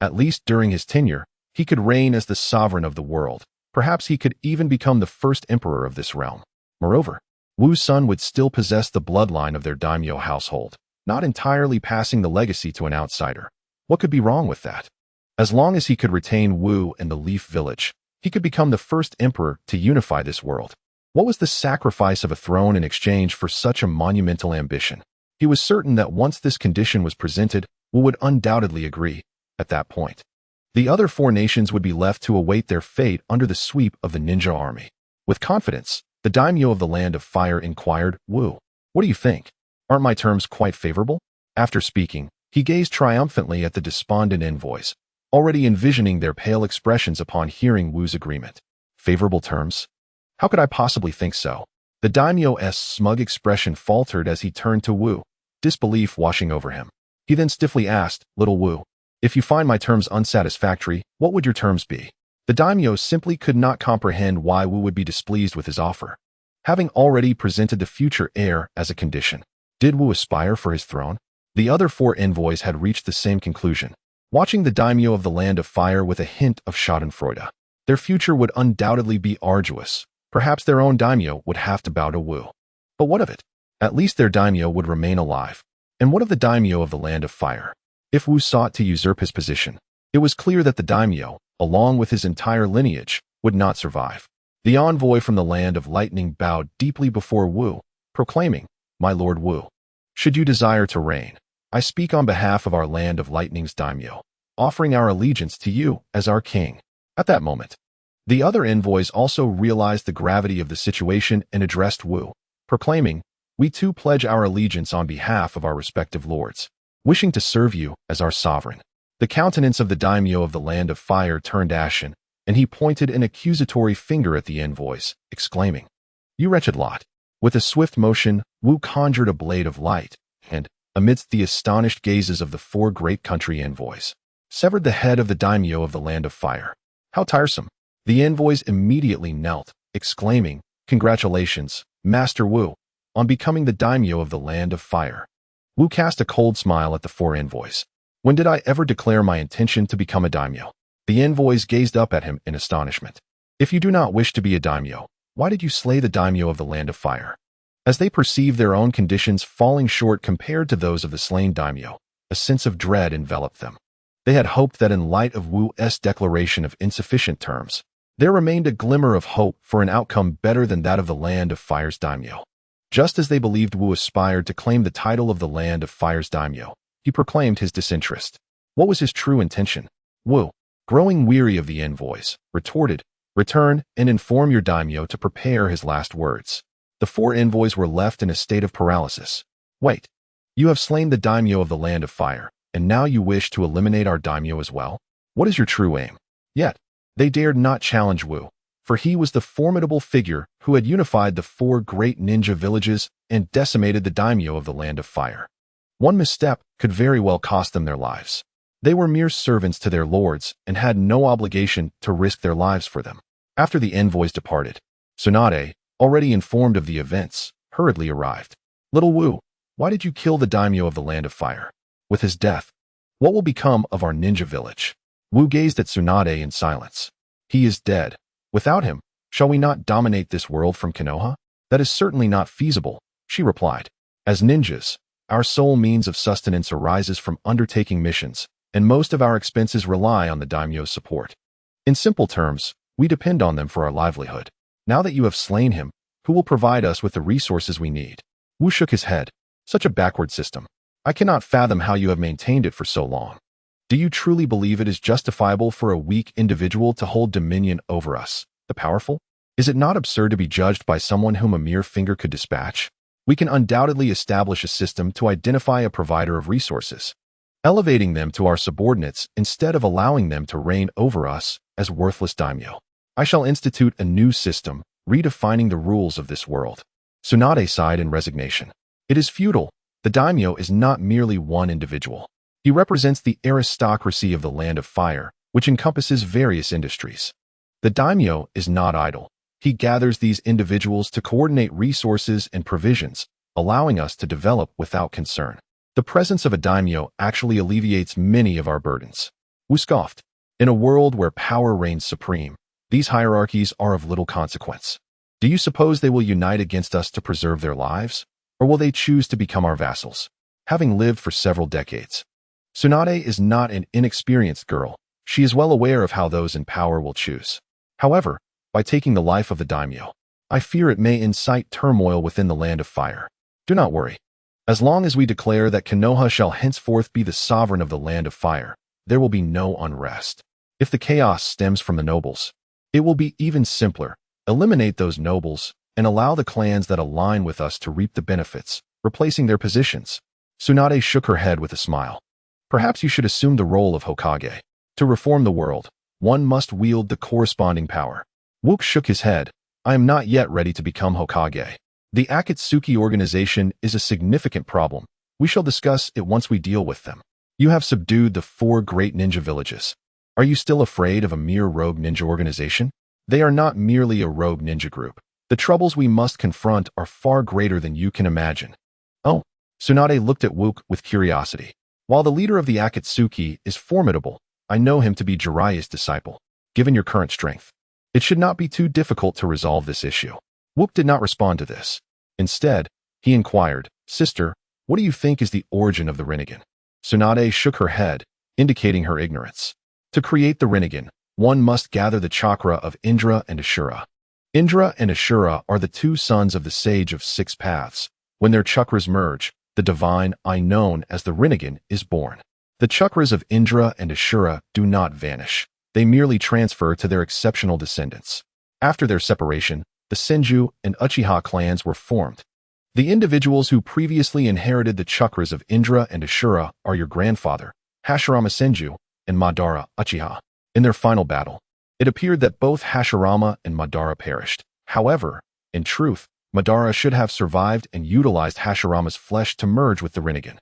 At least during his tenure, he could reign as the sovereign of the world. Perhaps he could even become the first emperor of this realm. Moreover, Wu's son would still possess the bloodline of their daimyo household, not entirely passing the legacy to an outsider. What could be wrong with that? As long as he could retain Wu and the Leaf Village, he could become the first emperor to unify this world. What was the sacrifice of a throne in exchange for such a monumental ambition? He was certain that once this condition was presented, Wu would undoubtedly agree. At that point, the other 4 nations would be left to await their fate under the sweep of the ninja army. With confidence, the daimyo of the Land of Fire inquired, Wu, what do you think? Aren't my terms quite favorable? After speaking, he gazed triumphantly at the despondent envoys, already envisioning their pale expressions upon hearing Wu's agreement. Favorable terms? How could I possibly think so? The daimyo's smug expression faltered as he turned to Wu, disbelief washing over him. He then stiffly asked, little Wu, if you find my terms unsatisfactory, what would your terms be? The daimyo simply could not comprehend why Wu would be displeased with his offer. Having already presented the future heir as a condition, did Wu aspire for his throne? The other 4 envoys had reached the same conclusion, watching the daimyo of the Land of Fire with a hint of schadenfreude. Their future would undoubtedly be arduous. Perhaps their own daimyo would have to bow to Wu. But what of it? At least their daimyo would remain alive. And what of the daimyo of the Land of Fire? If Wu sought to usurp his position, it was clear that the daimyo, along with his entire lineage, would not survive. The envoy from the Land of Lightning bowed deeply before Wu, proclaiming, my lord Wu, should you desire to reign, I speak on behalf of our Land of Lightning's daimyo, offering our allegiance to you as our king. At that moment, the other envoys also realized the gravity of the situation and addressed Wu, proclaiming, we too pledge our allegiance on behalf of our respective lords, wishing to serve you as our sovereign. The countenance of the daimyo of the Land of Fire turned ashen, and he pointed an accusatory finger at the envoys, exclaiming, you wretched lot. With a swift motion, Wu conjured a blade of light, and, amidst the astonished gazes of the 4 great country envoys, severed the head of the daimyo of the Land of Fire. How tiresome! The envoys immediately knelt, exclaiming, congratulations, Master Wu, on becoming the daimyo of the Land of Fire. Wu cast a cold smile at the 4 envoys. When did I ever declare my intention to become a daimyo? The envoys gazed up at him in astonishment. If you do not wish to be a daimyo, why did you slay the daimyo of the Land of Fire? As they perceived their own conditions falling short compared to those of the slain daimyo, a sense of dread enveloped them. They had hoped that in light of Wu's declaration of insufficient terms, there remained a glimmer of hope for an outcome better than that of the Land of Fire's daimyo. Just as they believed Wu aspired to claim the title of the Land of Fire's daimyo, he proclaimed his disinterest. What was his true intention? Wu, growing weary of the envoys, retorted, return and inform your daimyo to prepare his last words. The 4 envoys were left in a state of paralysis. Wait, you have slain the daimyo of the Land of Fire, and now you wish to eliminate our daimyo as well? What is your true aim? Yet, they dared not challenge Wu, for he was the formidable figure who had unified the 4 great ninja villages and decimated the daimyo of the Land of Fire. One misstep could very well cost them their lives. They were mere servants to their lords and had no obligation to risk their lives for them. After the envoys departed, Tsunade, already informed of the events, hurriedly arrived. Little Wu, why did you kill the daimyo of the Land of Fire? With his death, what will become of our ninja village? Wu gazed at Tsunade in silence. He is dead. Without him, shall we not dominate this world from Konoha? That is certainly not feasible, she replied. As ninjas, our sole means of sustenance arises from undertaking missions, and most of our expenses rely on the daimyo's support. In simple terms, we depend on them for our livelihood. Now that you have slain him, who will provide us with the resources we need? Wu shook his head. Such a backward system. I cannot fathom how you have maintained it for so long. Do you truly believe it is justifiable for a weak individual to hold dominion over us, the powerful? Is it not absurd to be judged by someone whom a mere finger could dispatch? We can undoubtedly establish a system to identify a provider of resources, elevating them to our subordinates instead of allowing them to reign over us as worthless daimyo. I shall institute a new system, redefining the rules of this world. Tsunade sighed in resignation. It is futile. The daimyo is not merely one individual. He represents the aristocracy of the Land of Fire, which encompasses various industries. The daimyo is not idle. He gathers these individuals to coordinate resources and provisions, allowing us to develop without concern. The presence of a daimyo actually alleviates many of our burdens. Wu scoffed. In a world where power reigns supreme, these hierarchies are of little consequence. Do you suppose they will unite against us to preserve their lives? Or will they choose to become our vassals? Having lived for several decades, Tsunade is not an inexperienced girl. She is well aware of how those in power will choose. However, by taking the life of the daimyo, I fear it may incite turmoil within the Land of Fire. Do not worry. As long as we declare that Konoha shall henceforth be the sovereign of the Land of Fire, there will be no unrest. If the chaos stems from the nobles, it will be even simpler. Eliminate those nobles and allow the clans that align with us to reap the benefits, replacing their positions. Tsunade shook her head with a smile. Perhaps you should assume the role of Hokage. To reform the world, one must wield the corresponding power. Wook shook his head. I am not yet ready to become Hokage. The Akatsuki organization is a significant problem. We shall discuss it once we deal with them. You have subdued the 4 great ninja villages. Are you still afraid of a mere rogue ninja organization? They are not merely a rogue ninja group. The troubles we must confront are far greater than you can imagine. Oh, Tsunade looked at Wook with curiosity. While the leader of the Akatsuki is formidable, I know him to be Jiraiya's disciple. Given your current strength, it should not be too difficult to resolve this issue. Wook did not respond to this. Instead, he inquired, Sister, what do you think is the origin of the Rinnegan? Tsunade shook her head, indicating her ignorance. To create the Rinnegan, one must gather the chakra of Indra and Ashura. Indra and Ashura are the 2 sons of the Sage of 6 Paths. When their chakras merge, the divine I known as the Rinnegan is born. The chakras of Indra and Ashura do not vanish. They merely transfer to their exceptional descendants. After their separation, the Senju and Uchiha clans were formed. The individuals who previously inherited the chakras of Indra and Ashura are your grandfather, Hashirama Senju, and Madara Uchiha. In their final battle, it appeared that both Hashirama and Madara perished. However, in truth, Madara should have survived and utilized Hashirama's flesh to merge with the Rinnegan.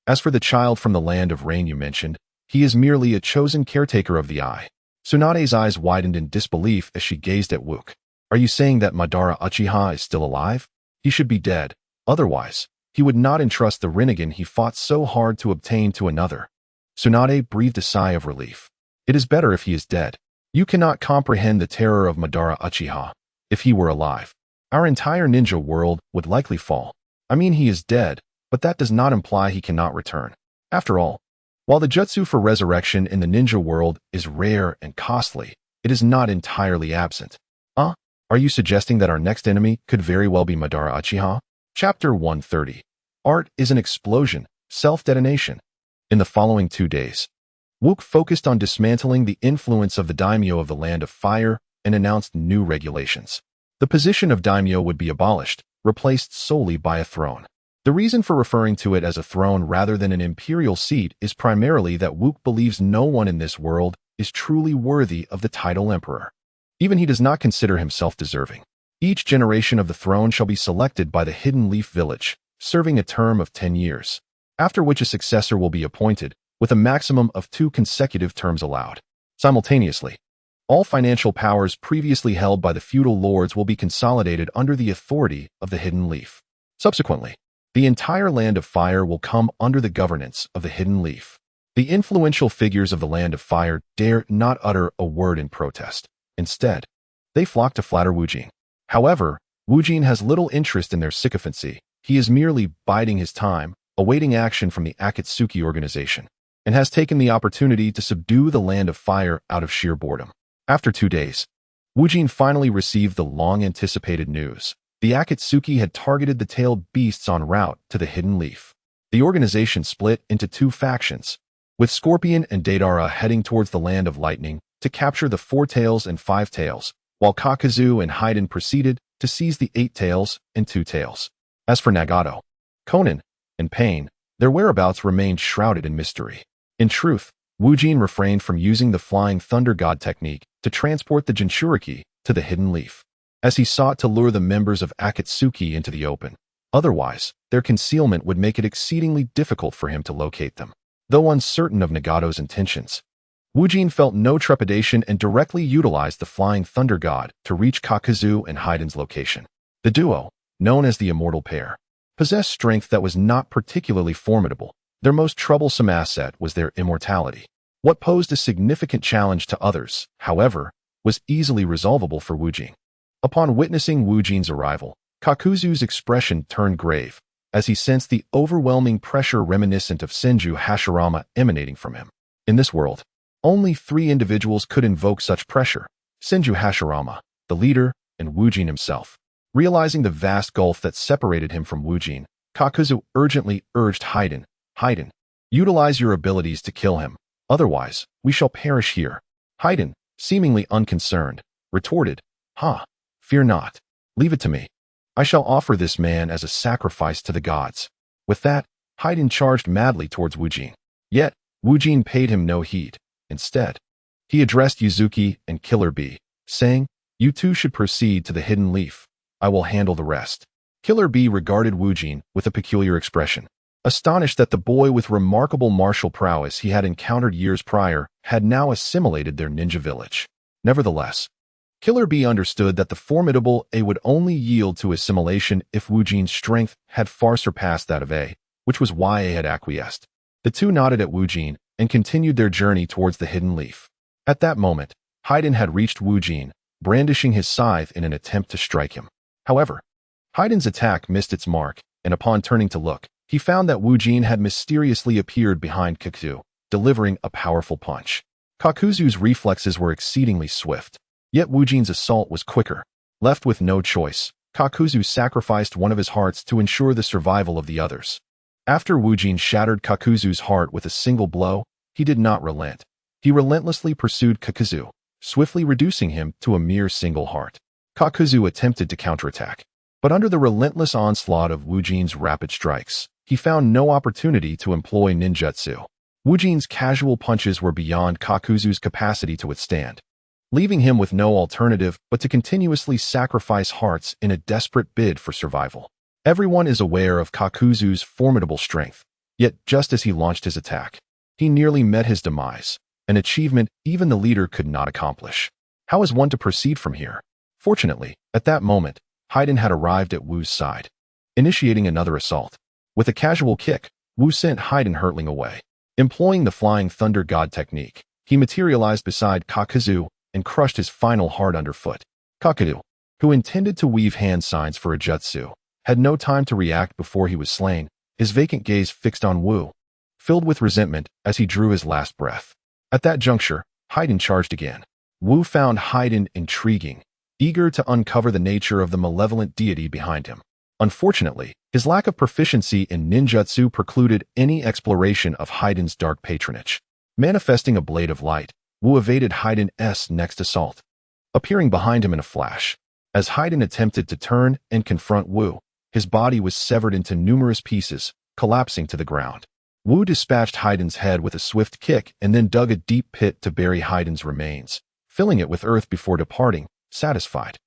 As for the child from the Land of Rain you mentioned, he is merely a chosen caretaker of the eye. Tsunade's eyes widened in disbelief as she gazed at Wook. Are you saying that Madara Uchiha is still alive? He should be dead. Otherwise, he would not entrust the Rinnegan he fought so hard to obtain to another. Tsunade breathed a sigh of relief. It is better if he is dead. You cannot comprehend the terror of Madara Uchiha. If he were alive, our entire ninja world would likely fall. I mean, he is dead, but that does not imply he cannot return. After all, while the jutsu for resurrection in the ninja world is rare and costly, it is not entirely absent. Are you suggesting that our next enemy could very well be Madara Uchiha? Chapter 130. Art is an explosion, self-detonation. In the following 2 days, Wook focused on dismantling the influence of the daimyo of the Land of Fire and announced new regulations. The position of daimyo would be abolished, replaced solely by a throne. The reason for referring to it as a throne rather than an imperial seat is primarily that Wook believes no one in this world is truly worthy of the title emperor. Even he does not consider himself deserving. Each generation of the throne shall be selected by the Hidden Leaf Village, serving a term of 10 years, after which a successor will be appointed, with a maximum of 2 consecutive terms allowed. Simultaneously, all financial powers previously held by the feudal lords will be consolidated under the authority of the Hidden Leaf. Subsequently, the entire Land of Fire will come under the governance of the Hidden Leaf. The influential figures of the Land of Fire dare not utter a word in protest. Instead, they flock to flatter Wujing. However, Wujing has little interest in their sycophancy. He is merely biding his time, awaiting action from the Akatsuki organization, and has taken the opportunity to subdue the Land of Fire out of sheer boredom. After 2 days, Wujing finally received the long-anticipated news. The Akatsuki had targeted the tailed beasts en route to the Hidden Leaf. The organization split into 2 factions, with Scorpion and Deidara heading towards the Land of Lightning to capture the 4 tails and 5 tails, while Kakuzu and Haiden proceeded to seize the 8 tails and 2 tails. As for Nagato, Konan, and Pain, their whereabouts remained shrouded in mystery. In truth, Wujing refrained from using the Flying Thunder God technique to transport the Jinchuriki to the Hidden Leaf, as he sought to lure the members of Akatsuki into the open. Otherwise, their concealment would make it exceedingly difficult for him to locate them. Though uncertain of Nagato's intentions, Wujing felt no trepidation and directly utilized the Flying Thunder God to reach Kakuzu and Haiden's location. The duo, known as the Immortal Pair, possessed strength that was not particularly formidable. Their most troublesome asset was their immortality. What posed a significant challenge to others, however, was easily resolvable for Wujing. Upon witnessing Wujing's arrival, Kakuzu's expression turned grave, as he sensed the overwhelming pressure reminiscent of Senju Hashirama emanating from him. In this world, only 3 individuals could invoke such pressure: Senju Hashirama, the leader, and Wujing himself. Realizing the vast gulf that separated him from Wujing, Kakuzu urgently urged Haiden, utilize your abilities to kill him, otherwise, we shall perish here. Haiden, seemingly unconcerned, retorted, fear not. Leave it to me. I shall offer this man as a sacrifice to the gods. With that, Haiden charged madly towards Wujing. Yet, Wujing paid him no heed. Instead, he addressed Yuzuki and Killer Bee, saying, you two should proceed to the Hidden Leaf. I will handle the rest. Killer Bee regarded Wujing with a peculiar expression, astonished that the boy with remarkable martial prowess he had encountered years prior had now assimilated their ninja village. Nevertheless, Killer Bee understood that the formidable A would only yield to assimilation if Wujing's strength had far surpassed that of A, which was why A had acquiesced. The two nodded at Wujing and continued their journey towards the Hidden Leaf. At that moment, Haiden had reached Wujing, brandishing his scythe in an attempt to strike him. However, Haiden's attack missed its mark, and upon turning to look, he found that Wujing had mysteriously appeared behind Kakuzu, delivering a powerful punch. Kakuzu's reflexes were exceedingly swift, yet Wujing's assault was quicker. Left with no choice, Kakuzu sacrificed one of his hearts to ensure the survival of the others. After Wujing shattered Kakuzu's heart with a single blow, he did not relent. He relentlessly pursued Kakuzu, swiftly reducing him to a mere single heart. Kakuzu attempted to counterattack, but under the relentless onslaught of Wujing's rapid strikes, he found no opportunity to employ ninjutsu. Wujing's casual punches were beyond Kakuzu's capacity to withstand, leaving him with no alternative but to continuously sacrifice hearts in a desperate bid for survival. Everyone is aware of Kakuzu's formidable strength, yet just as he launched his attack, he nearly met his demise, an achievement even the leader could not accomplish. How is one to proceed from here? Fortunately, at that moment, Haiden had arrived at Wu's side, initiating another assault. With a casual kick, Wu sent Haiden hurtling away. Employing the Flying Thunder God technique, he materialized beside Kakuzu and crushed his final heart underfoot. Kakuzu, who intended to weave hand signs for a jutsu, had no time to react before he was slain, his vacant gaze fixed on Wu, filled with resentment as he drew his last breath. At that juncture, Haiden charged again. Wu found Haiden intriguing, eager to uncover the nature of the malevolent deity behind him. Unfortunately, his lack of proficiency in ninjutsu precluded any exploration of Haiden's dark patronage. Manifesting a blade of light, Wu evaded Haiden's next assault, appearing behind him in a flash. As Haiden attempted to turn and confront Wu, his body was severed into numerous pieces, collapsing to the ground. Wu dispatched Haiden's head with a swift kick and then dug a deep pit to bury Haiden's remains, filling it with earth before departing, satisfied.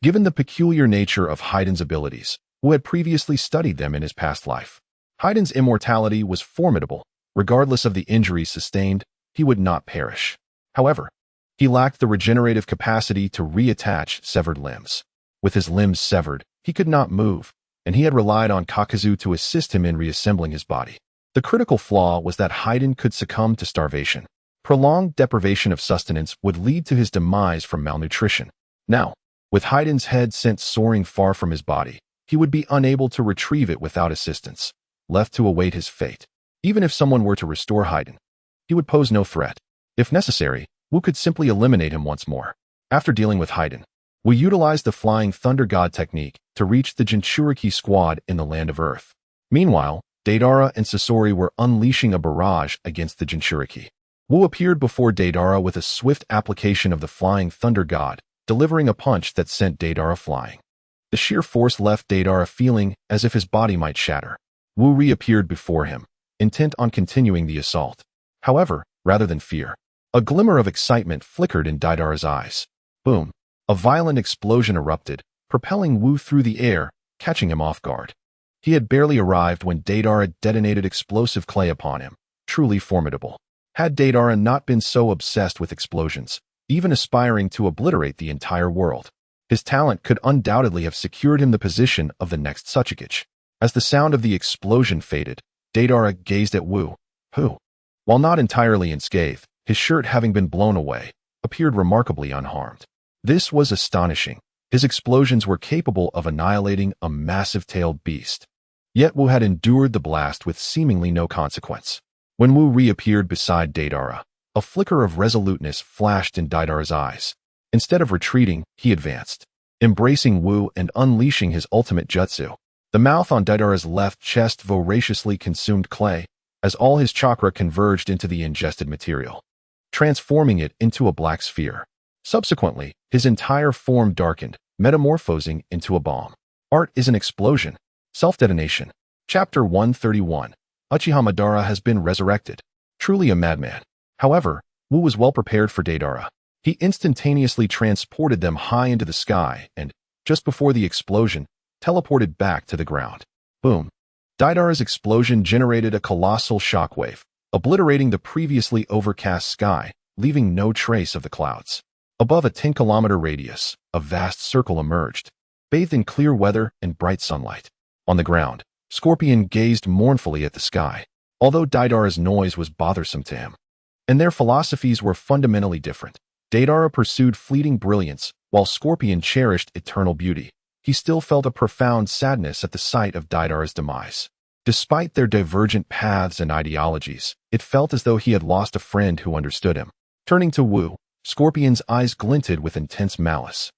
Given the peculiar nature of Haiden's abilities, Wu had previously studied them in his past life. Haiden's immortality was formidable, regardless of the injuries sustained, he would not perish. However, he lacked the regenerative capacity to reattach severed limbs. With his limbs severed, he could not move, and he had relied on Kakashi to assist him in reassembling his body. The critical flaw was that Haiden could succumb to starvation. Prolonged deprivation of sustenance would lead to his demise from malnutrition. Now, with Haiden's head sent soaring far from his body, he would be unable to retrieve it without assistance, left to await his fate. Even if someone were to restore Haiden, he would pose no threat. If necessary, Wu could simply eliminate him once more. After dealing with Haiden, Wu utilized the Flying Thunder God technique to reach the Jinchuriki squad in the Land of Earth. Meanwhile, Deidara and Sasori were unleashing a barrage against the Jinchuriki. Wu appeared before Deidara with a swift application of the Flying Thunder God, delivering a punch that sent Deidara flying. The sheer force left Deidara feeling as if his body might shatter. Wu reappeared before him, intent on continuing the assault. However, rather than fear, a glimmer of excitement flickered in Deidara's eyes. Boom! A violent explosion erupted, propelling Wu through the air, catching him off guard. He had barely arrived when Deidara detonated explosive clay upon him, truly formidable. Had Deidara not been so obsessed with explosions, even aspiring to obliterate the entire world, his talent could undoubtedly have secured him the position of the next Sasuke. As the sound of the explosion faded, Deidara gazed at Wu, who, while not entirely unscathed, his shirt having been blown away, appeared remarkably unharmed. This was astonishing. His explosions were capable of annihilating a massive-tailed beast. Yet Wu had endured the blast with seemingly no consequence. When Wu reappeared beside Deidara, a flicker of resoluteness flashed in Deidara's eyes. Instead of retreating, he advanced, embracing Wu and unleashing his ultimate jutsu. The mouth on Deidara's left chest voraciously consumed clay, as all his chakra converged into the ingested material, transforming it into a black sphere. Subsequently, his entire form darkened, metamorphosing into a bomb. Art is an explosion. Self-detonation. Chapter 131. Uchiha Madara has been resurrected. Truly a madman. However, Wu was well prepared for Deidara. He instantaneously transported them high into the sky and, just before the explosion, teleported back to the ground. Boom. Deidara's explosion generated a colossal shockwave, obliterating the previously overcast sky, leaving no trace of the clouds. Above a 10-kilometer radius, a vast circle emerged, bathed in clear weather and bright sunlight. On the ground, Scorpion gazed mournfully at the sky, although Deidara's noise was bothersome to him. And their philosophies were fundamentally different. Deidara pursued fleeting brilliance, while Scorpion cherished eternal beauty. He still felt a profound sadness at the sight of Deidara's demise. Despite their divergent paths and ideologies, it felt as though he had lost a friend who understood him. Turning to Wu, Scorpion's eyes glinted with intense malice.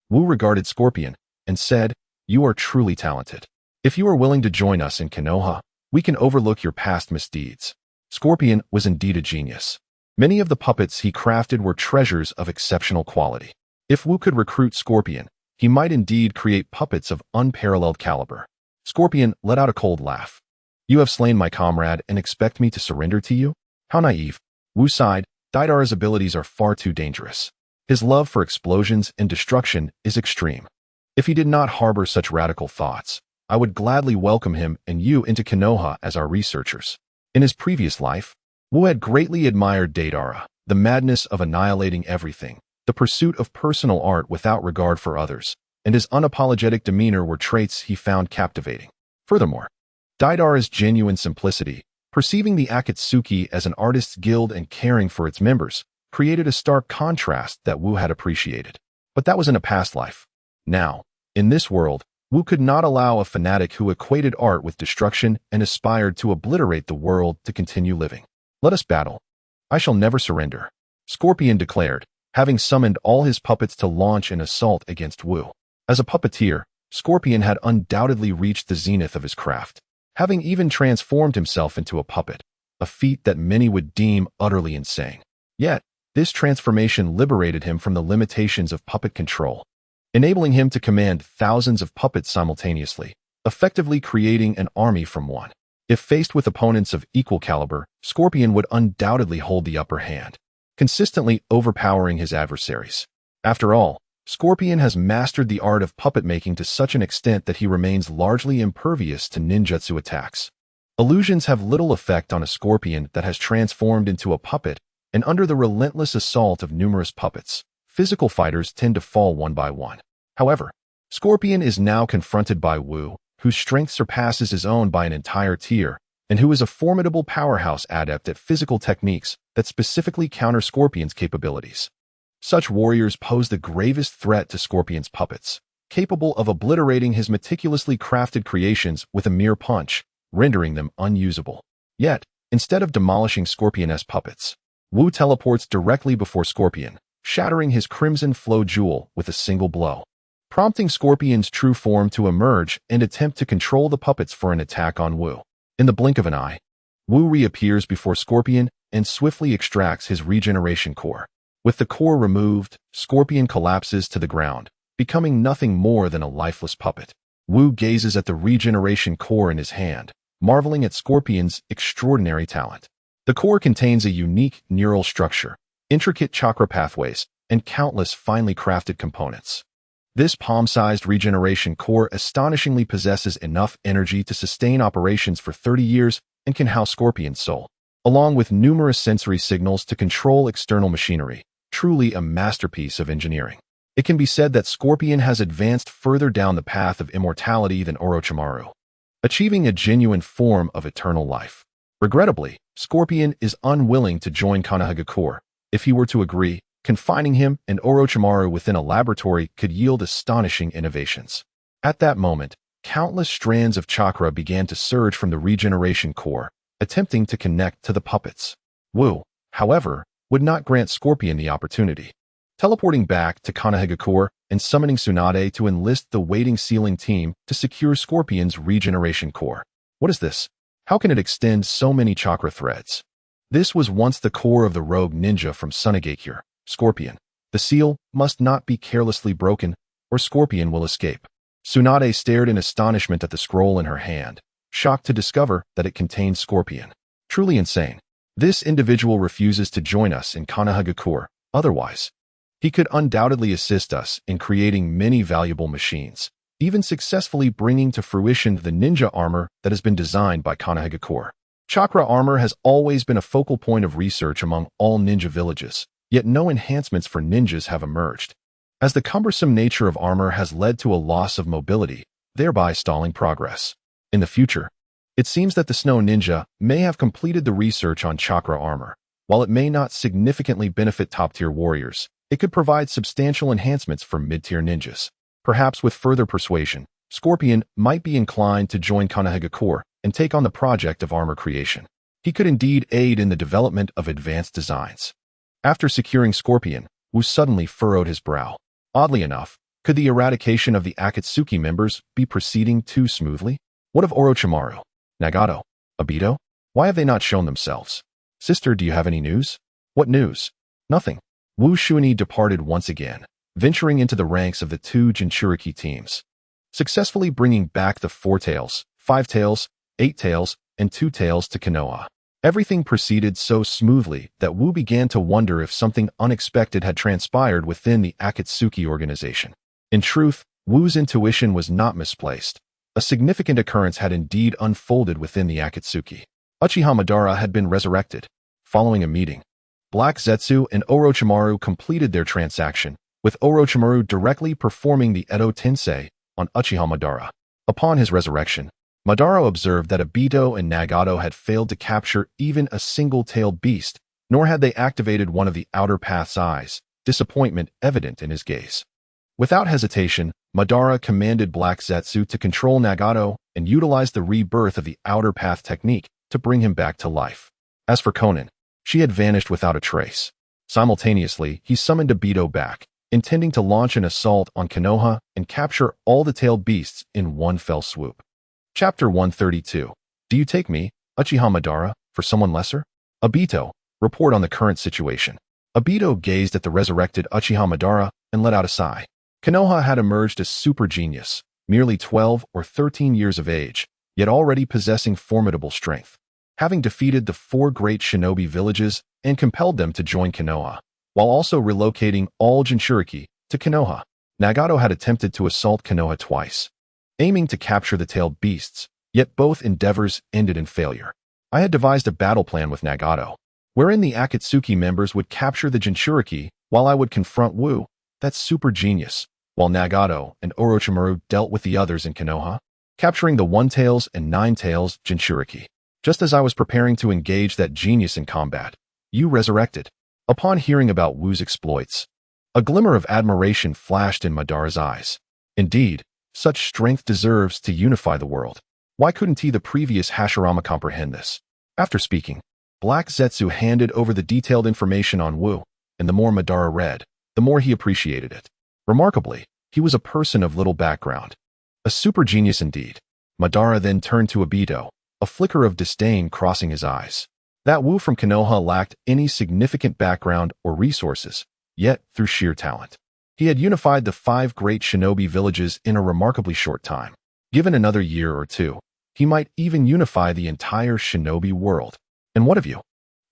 Wu regarded Scorpion and said, "You are truly talented. If you are willing to join us in Konoha, we can overlook your past misdeeds." Scorpion was indeed a genius. Many of the puppets he crafted were treasures of exceptional quality. If Wu could recruit Scorpion, he might indeed create puppets of unparalleled caliber. Scorpion let out a cold laugh. "You have slain my comrade and expect me to surrender to you? How naive." Wu sighed. Deidara's abilities are far too dangerous. His love for explosions and destruction is extreme. If he did not harbor such radical thoughts, I would gladly welcome him and you into Konoha as our researchers. In his previous life, Wu had greatly admired Deidara, the madness of annihilating everything, the pursuit of personal art without regard for others, and his unapologetic demeanor were traits he found captivating. Furthermore, Deidara's genuine simplicity, perceiving the Akatsuki as an artist's guild and caring for its members, created a stark contrast that Wu had appreciated. But that was in a past life. Now, in this world, Wu could not allow a fanatic who equated art with destruction and aspired to obliterate the world to continue living. "Let us battle. I shall never surrender," Scorpion declared, having summoned all his puppets to launch an assault against Wu. As a puppeteer, Scorpion had undoubtedly reached the zenith of his craft, having even transformed himself into a puppet, a feat that many would deem utterly insane. Yet, this transformation liberated him from the limitations of puppet control, enabling him to command thousands of puppets simultaneously, effectively creating an army from one. If faced with opponents of equal caliber, Scorpion would undoubtedly hold the upper hand, consistently overpowering his adversaries. After all, Scorpion has mastered the art of puppet making to such an extent that he remains largely impervious to ninjutsu attacks. Illusions have little effect on a scorpion that has transformed into a puppet, and under the relentless assault of numerous puppets, physical fighters tend to fall one by one. However, Scorpion is now confronted by Wu, whose strength surpasses his own by an entire tier, and who is a formidable powerhouse adept at physical techniques that specifically counter Scorpion's capabilities. Such warriors pose the gravest threat to Scorpion's puppets, capable of obliterating his meticulously crafted creations with a mere punch, rendering them unusable. Yet, instead of demolishing Scorpion's puppets, Wu teleports directly before Scorpion, shattering his Crimson Flow jewel with a single blow, prompting Scorpion's true form to emerge and attempt to control the puppets for an attack on Wu. In the blink of an eye, Wu reappears before Scorpion and swiftly extracts his regeneration core. With the core removed, Scorpion collapses to the ground, becoming nothing more than a lifeless puppet. Wu gazes at the regeneration core in his hand, marveling at Scorpion's extraordinary talent. The core contains a unique neural structure, intricate chakra pathways, and countless finely crafted components. This palm-sized regeneration core astonishingly possesses enough energy to sustain operations for 30 years and can house Scorpion's soul, along with numerous sensory signals to control external machinery, truly a masterpiece of engineering. It can be said that Scorpion has advanced further down the path of immortality than Orochimaru, achieving a genuine form of eternal life. Regrettably, Scorpion is unwilling to join Konohagakure. If he were to agree, confining him and Orochimaru within a laboratory could yield astonishing innovations. At that moment, countless strands of chakra began to surge from the regeneration core, attempting to connect to the puppets. Wu, however, would not grant Scorpion the opportunity. Teleporting back to Konohagakure and summoning Tsunade to enlist the waiting sealing team to secure Scorpion's regeneration core. What is this? How can it extend so many chakra threads? This was once the core of the rogue ninja from Sunagakure, Scorpion. The seal must not be carelessly broken, or Scorpion will escape. Tsunade stared in astonishment at the scroll in her hand, shocked to discover that it contained Scorpion. Truly insane. This individual refuses to join us in Konohagakure, otherwise he could undoubtedly assist us in creating many valuable machines, even successfully bringing to fruition the ninja armor that has been designed by Konohagakure. Chakra armor has always been a focal point of research among all ninja villages, yet no enhancements for ninjas have emerged, as the cumbersome nature of armor has led to a loss of mobility, thereby stalling progress. In the future, it seems that the Snow Ninja may have completed the research on chakra armor. While it may not significantly benefit top-tier warriors, it could provide substantial enhancements for mid-tier ninjas. Perhaps with further persuasion, Scorpion might be inclined to join Konohagakure and take on the project of armor creation. He could indeed aid in the development of advanced designs. After securing Scorpion, Wu suddenly furrowed his brow. Oddly enough, could the eradication of the Akatsuki members be proceeding too smoothly? What of Orochimaru, Nagato, Obito? Why have they not shown themselves? Sister, do you have any news? What news? Nothing. Wu Xuanyi departed once again, venturing into the ranks of the two Jinchuriki teams, successfully bringing back the 4 tails, 5 tails, 8 tails, and 2 tails to Konoha. Everything proceeded so smoothly that Wu began to wonder if something unexpected had transpired within the Akatsuki organization. In truth, Wu's intuition was not misplaced. A significant occurrence had indeed unfolded within the Akatsuki. Uchiha Madara had been resurrected. Following a meeting, Black Zetsu and Orochimaru completed their transaction, with Orochimaru directly performing the Edo Tensei on Uchiha Madara. Upon his resurrection, Madara observed that Obito and Nagato had failed to capture even a single-tailed beast, nor had they activated one of the Outer Path's eyes, disappointment evident in his gaze. Without hesitation, Madara commanded Black Zetsu to control Nagato and utilize the rebirth of the Outer Path technique to bring him back to life. As for Konan, she had vanished without a trace. Simultaneously, he summoned Obito back, intending to launch an assault on Konoha and capture all the tailed beasts in one fell swoop. Chapter 132. Do you take me, Uchiha Madara, for someone lesser? Obito, report on the current situation. Obito gazed at the resurrected Uchiha Madara and let out a sigh. Konoha had emerged as super genius, merely 12 or 13 years of age, yet already possessing formidable strength. Having defeated the 4 great shinobi villages and compelled them to join Konoha, while also relocating all Jinchuriki to Konoha. Nagato had attempted to assault Konoha twice, aiming to capture the tailed beasts, Yet both endeavors ended in failure. I had devised a battle plan with Nagato, wherein the Akatsuki members would capture the Jinchuriki while I would confront Wu. That's super genius. While Nagato and Orochimaru dealt with the others in Konoha, capturing the One-Tails and Nine-Tails Jinchuriki. Just as I was preparing to engage that genius in combat, Yu resurrected. Upon hearing about Wu's exploits, a glimmer of admiration flashed in Madara's eyes. Indeed, such strength deserves to unify the world. Why couldn't he, the previous Hashirama, comprehend this? After speaking, Black Zetsu handed over the detailed information on Wu, and the more Madara read, the more he appreciated it. Remarkably, he was a person of little background. A super genius indeed. Madara then turned to Obito, a flicker of disdain crossing his eyes. That Wu from Konoha lacked any significant background or resources, yet, through sheer talent, he had unified the 5 great shinobi villages in a remarkably short time. Given another year or two, he might even unify the entire shinobi world. And what of you?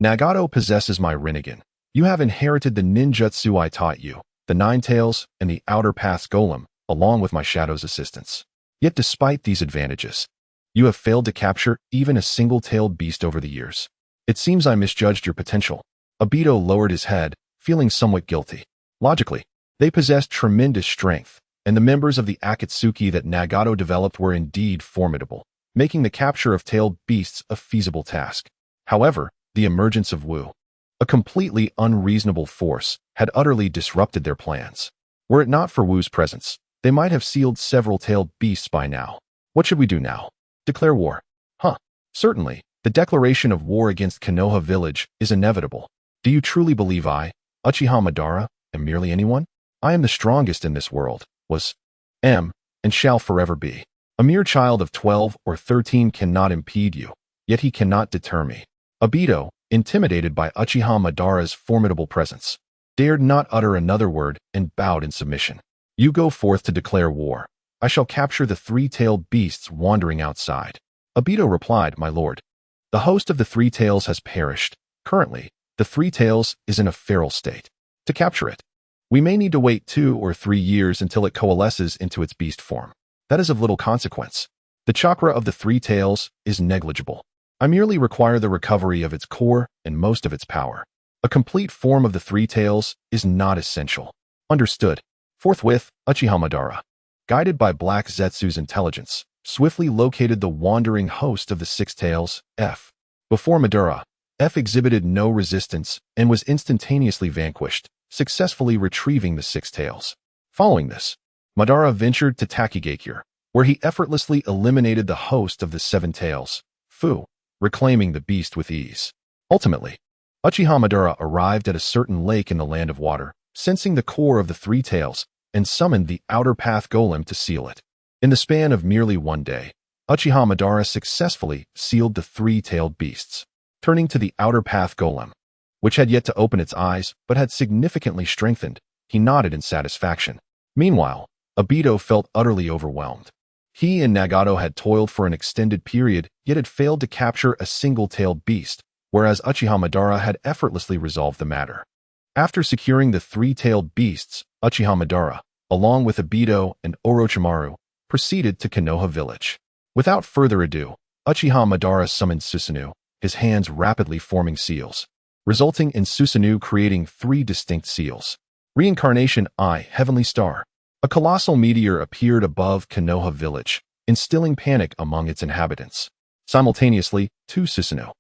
Nagato possesses my Rinnegan. You have inherited the ninjutsu I taught you, the Nine-Tails and the Outer Path's Golem, along with my Shadow's assistance. Yet despite these advantages, you have failed to capture even a single-tailed beast over the years. It seems I misjudged your potential. Obito lowered his head, feeling somewhat guilty. Logically, they possessed tremendous strength, and the members of the Akatsuki that Nagato developed were indeed formidable, making the capture of tailed beasts a feasible task. However, the emergence of Wu, a completely unreasonable force, had utterly disrupted their plans. Were it not for Wu's presence, they might have sealed several tailed beasts by now. What should we do now? Declare war. Certainly. The declaration of war against Konoha village is inevitable. Do you truly believe I, Uchiha Madara, am merely anyone? I am the strongest in this world, am, and shall forever be. A mere child of 12 or 13 cannot impede you, yet he cannot deter me. Obito, intimidated by Uchiha Madara's formidable presence, dared not utter another word and bowed in submission. You go forth to declare war. I shall capture the 3-tailed beasts wandering outside. Obito replied, My lord, the host of the 3 tails has perished. Currently, the 3 tails is in a feral state. To capture it, we may need to wait 2 or 3 years until it coalesces into its beast form. That is of little consequence. The chakra of the 3 tails is negligible. I merely require the recovery of its core and most of its power. A complete form of the 3 tails is not essential. Understood. Forthwith, Uchiha Madara, guided by Black Zetsu's intelligence, swiftly located the wandering host of the 6 tails, F. Before Madara, F exhibited no resistance and was instantaneously vanquished, successfully retrieving the 6 tails. Following this, Madara ventured to Takigakure, where he effortlessly eliminated the host of the 7 tails, Fu, reclaiming the beast with ease. Ultimately, Uchiha Madara arrived at a certain lake in the Land of Water, sensing the core of the 3 tails, and summoned the Outer Path Golem to seal it. In the span of merely 1 day, Uchiha Madara successfully sealed the 3-tailed beasts. Turning to the Outer Path Golem, which had yet to open its eyes but had significantly strengthened, he nodded in satisfaction. Meanwhile, Obito felt utterly overwhelmed. He and Nagato had toiled for an extended period, yet had failed to capture a single-tailed beast, whereas Uchiha Madara had effortlessly resolved the matter. After securing the 3-tailed beasts, Uchiha Madara, along with Obito and Orochimaru, proceeded to Konoha village. Without further ado, Uchiha Madara summoned Susanoo, his hands rapidly forming seals, resulting in Susanoo creating 3 distinct seals. Reincarnation I, Heavenly Star. A colossal meteor appeared above Konoha village, instilling panic among its inhabitants. Simultaneously, 2 Susanoo,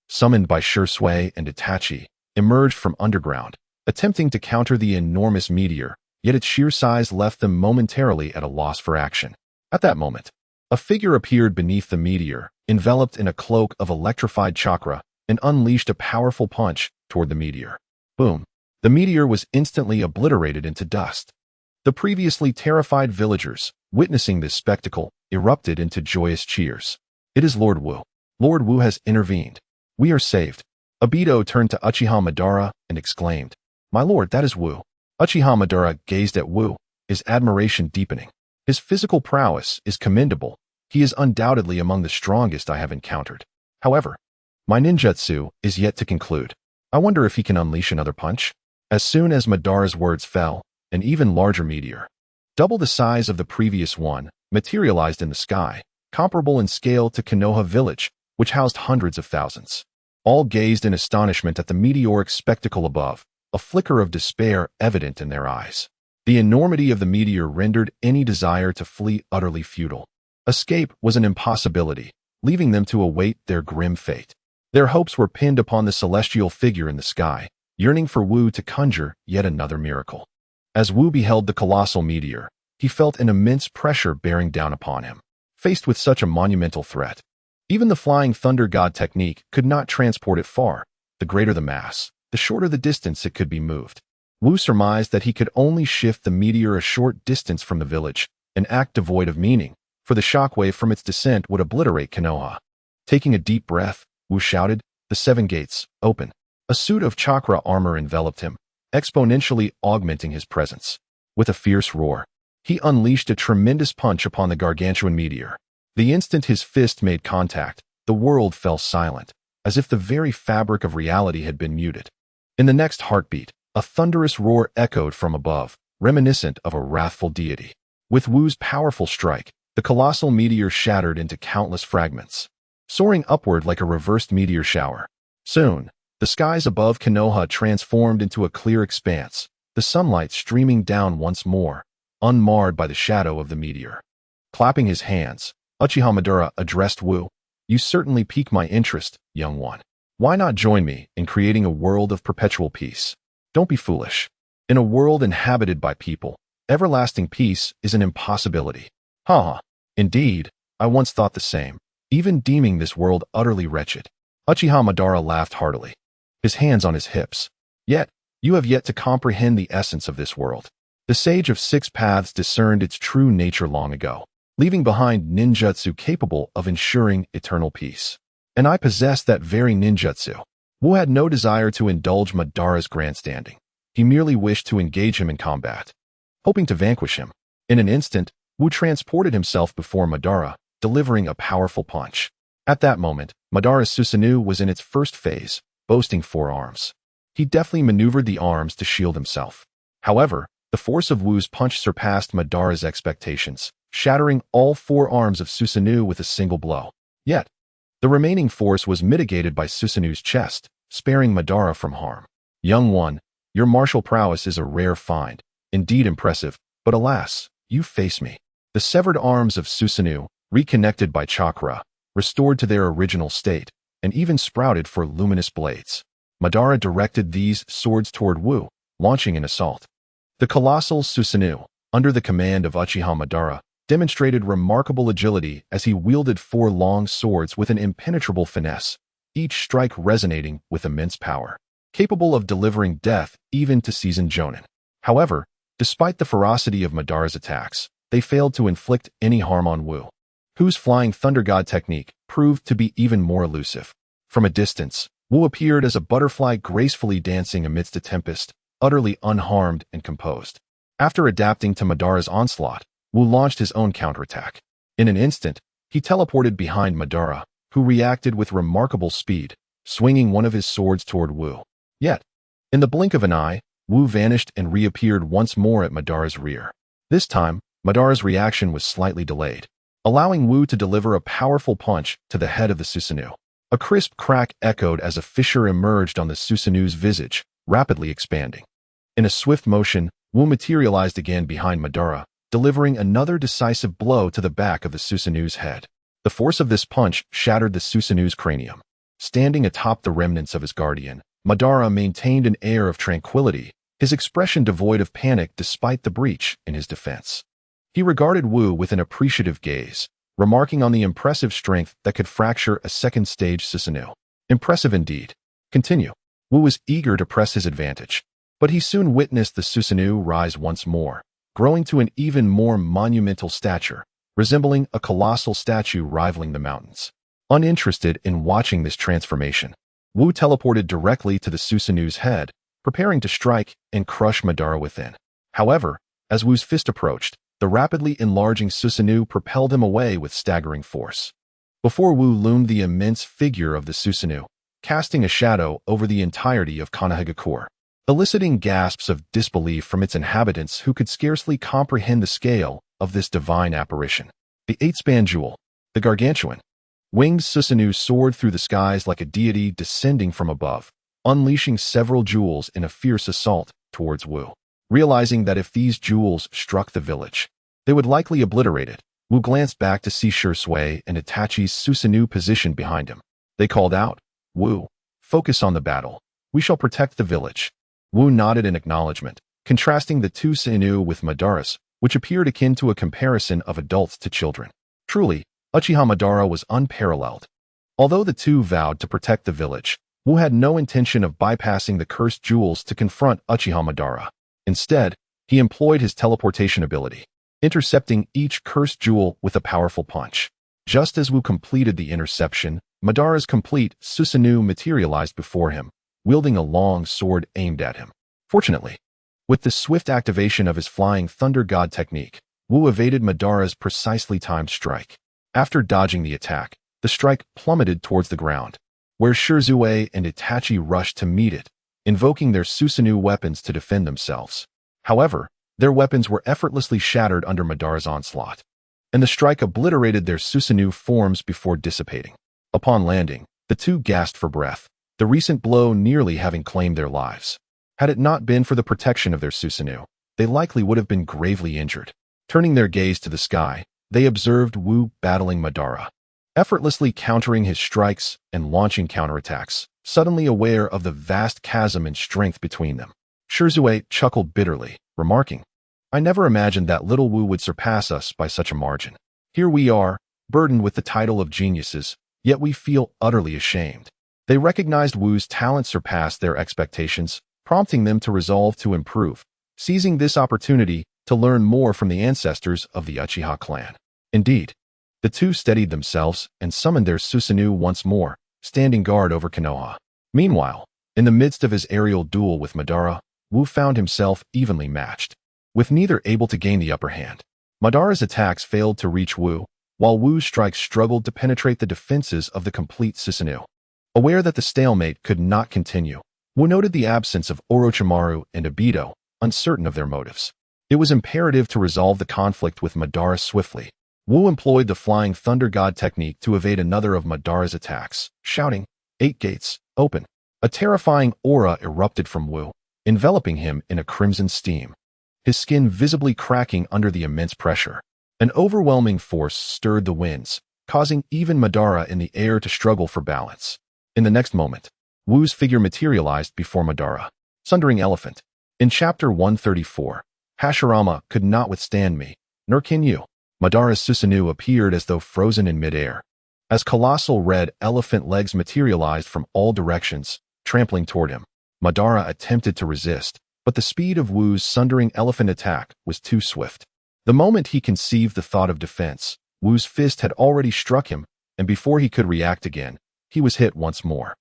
summoned by Shursui and Itachi, emerged from underground, attempting to counter the enormous meteor, yet its sheer size left them momentarily at a loss for action. At that moment, a figure appeared beneath the meteor, enveloped in a cloak of electrified chakra, and unleashed a powerful punch toward the meteor. Boom! The meteor was instantly obliterated into dust. The previously terrified villagers, witnessing this spectacle, erupted into joyous cheers. It is Lord Wu. Lord Wu has intervened. We are saved. Obito turned to Uchiha Madara and exclaimed, My lord, that is Wu. Uchiha Madara gazed at Wu, his admiration deepening. His physical prowess is commendable. He is undoubtedly among the strongest I have encountered. However, my ninjutsu is yet to conclude. I wonder if he can unleash another punch? As soon as Madara's words fell, an even larger meteor, double the size of the previous one, materialized in the sky, comparable in scale to Konoha village, which housed hundreds of thousands. All gazed in astonishment at the meteoric spectacle above, a flicker of despair evident in their eyes. The enormity of the meteor rendered any desire to flee utterly futile. Escape was an impossibility, leaving them to await their grim fate. Their hopes were pinned upon the celestial figure in the sky, yearning for Wu to conjure yet another miracle. As Wu beheld the colossal meteor, he felt an immense pressure bearing down upon him. Faced with such a monumental threat, even the flying thunder god technique could not transport it far. The greater the mass, the shorter the distance it could be moved. Wu surmised that he could only shift the meteor a short distance from the village, an act devoid of meaning, for the shockwave from its descent would obliterate Konoha. Taking a deep breath, Wu shouted, "The seven gates, open." A suit of chakra armor enveloped him, exponentially augmenting his presence. With a fierce roar, he unleashed a tremendous punch upon the gargantuan meteor. The instant his fist made contact, the world fell silent, as if the very fabric of reality had been muted. In the next heartbeat, a thunderous roar echoed from above, reminiscent of a wrathful deity. With Wu's powerful strike, the colossal meteor shattered into countless fragments, soaring upward like a reversed meteor shower. Soon, the skies above Konoha transformed into a clear expanse, the sunlight streaming down once more, unmarred by the shadow of the meteor. Clapping his hands, Uchiha Madara addressed Wu, "You certainly pique my interest, young one. Why not join me in creating a world of perpetual peace? Don't be foolish. In a world inhabited by people, everlasting peace is an impossibility." "Ha! Indeed, I once thought the same, even deeming this world utterly wretched." Uchiha Madara laughed heartily, his hands on his hips. "Yet, you have yet to comprehend the essence of this world. The sage of six paths discerned its true nature long ago, leaving behind ninjutsu capable of ensuring eternal peace. And I possess that very ninjutsu." Wu had no desire to indulge Madara's grandstanding. He merely wished to engage him in combat, hoping to vanquish him. In an instant, Wu transported himself before Madara, delivering a powerful punch. At that moment, Madara's Susanoo was in its first phase, boasting 4 arms. He deftly maneuvered the arms to shield himself. However, the force of Wu's punch surpassed Madara's expectations, shattering all 4 arms of Susanoo with a single blow. Yet, the remaining force was mitigated by Susanoo's chest, sparing Madara from harm. "Young one, your martial prowess is a rare find, indeed impressive, but alas, you face me." The severed arms of Susanoo, reconnected by chakra, restored to their original state, and even sprouted for luminous blades. Madara directed these swords toward Wu, launching an assault. The colossal Susanoo, under the command of Uchiha Madara, demonstrated remarkable agility as he wielded 4 long swords with an impenetrable finesse, each strike resonating with immense power, capable of delivering death even to seasoned jonin. However, despite the ferocity of Madara's attacks, they failed to inflict any harm on Wu, whose flying thunder god technique proved to be even more elusive. From a distance, Wu appeared as a butterfly gracefully dancing amidst a tempest, utterly unharmed and composed. After adapting to Madara's onslaught, Wu launched his own counterattack. In an instant, he teleported behind Madara, who reacted with remarkable speed, swinging one of his swords toward Wu. Yet, in the blink of an eye, Wu vanished and reappeared once more at Madara's rear. This time, Madara's reaction was slightly delayed, allowing Wu to deliver a powerful punch to the head of the Susanoo. A crisp crack echoed as a fissure emerged on the Susanoo's visage, rapidly expanding. In a swift motion, Wu materialized again behind Madara, delivering another decisive blow to the back of the Susanoo's head. The force of this punch shattered the Susanoo's cranium. Standing atop the remnants of his guardian, Madara maintained an air of tranquility, his expression devoid of panic despite the breach in his defense. He regarded Wu with an appreciative gaze, remarking on the impressive strength that could fracture a second-stage Susanoo. Impressive indeed. Continue. Wu was eager to press his advantage, but he soon witnessed the Susanoo rise once more, growing to an even more monumental stature, resembling a colossal statue rivaling the mountains. Uninterested in watching this transformation, Wu teleported directly to the Susanoo's head, preparing to strike and crush Madara within. However, as Wu's fist approached, the rapidly enlarging Susanoo propelled him away with staggering force. Before Wu loomed the immense figure of the Susanoo, casting a shadow over the entirety of Konohagakure, eliciting gasps of disbelief from its inhabitants who could scarcely comprehend the scale of this divine apparition. The 8-span jewel. the gargantuan. Winged Susanoo soared through the skies like a deity descending from above, unleashing several jewels in a fierce assault towards Wu. Realizing that if these jewels struck the village, they would likely obliterate it, Wu glanced back to see Shui and Itachi's Susanoo positioned behind him. They called out, "Wu, focus on the battle. We shall protect the village." Wu nodded in acknowledgement, contrasting the two Susanoo with Madara's, which appeared akin to a comparison of adults to children. Truly, Uchiha Madara was unparalleled. Although the two vowed to protect the village, Wu had no intention of bypassing the cursed jewels to confront Uchiha Madara. Instead, he employed his teleportation ability, intercepting each cursed jewel with a powerful punch. Just as Wu completed the interception, Madara's complete Susanoo materialized before him, wielding a long sword aimed at him. Fortunately, with the swift activation of his Flying Thunder God technique, Wu evaded Madara's precisely timed strike. After dodging the attack, the strike plummeted towards the ground, where Shui and Itachi rushed to meet it, invoking their Susanoo weapons to defend themselves. However, their weapons were effortlessly shattered under Madara's onslaught, and the strike obliterated their Susanoo forms before dissipating. Upon landing, the two gasped for breath, the recent blow nearly having claimed their lives. Had it not been for the protection of their Susanoo, they likely would have been gravely injured. Turning their gaze to the sky, they observed Wu battling Madara, effortlessly countering his strikes and launching counterattacks, suddenly aware of the vast chasm in strength between them. Shui chuckled bitterly, remarking, "I never imagined that little Wu would surpass us by such a margin. Here we are, burdened with the title of geniuses, yet we feel utterly ashamed." They recognized Wu's talent surpassed their expectations, prompting them to resolve to improve, seizing this opportunity to learn more from the ancestors of the Uchiha clan. Indeed, the two steadied themselves and summoned their Susanoo once more, standing guard over Konoha. Meanwhile, in the midst of his aerial duel with Madara, Wu found himself evenly matched, with neither able to gain the upper hand. Madara's attacks failed to reach Wu, while Wu's strikes struggled to penetrate the defenses of the complete Susanoo. Aware that the stalemate could not continue, Wu noted the absence of Orochimaru and Obito, uncertain of their motives. It was imperative to resolve the conflict with Madara swiftly. Wu employed the Flying Thunder God technique to evade another of Madara's attacks, shouting, "8 gates, open." A terrifying aura erupted from Wu, enveloping him in a crimson steam, his skin visibly cracking under the immense pressure. An overwhelming force stirred the winds, causing even Madara in the air to struggle for balance. In the next moment, Wu's figure materialized before Madara, sundering elephant. In chapter 134, Hashirama could not withstand me, nor can you. Madara's Susanoo appeared as though frozen in midair, as colossal red elephant legs materialized from all directions, trampling toward him. Madara attempted to resist, but the speed of Wu's sundering elephant attack was too swift. The moment he conceived the thought of defense, Wu's fist had already struck him, and before he could react again, he was hit once more.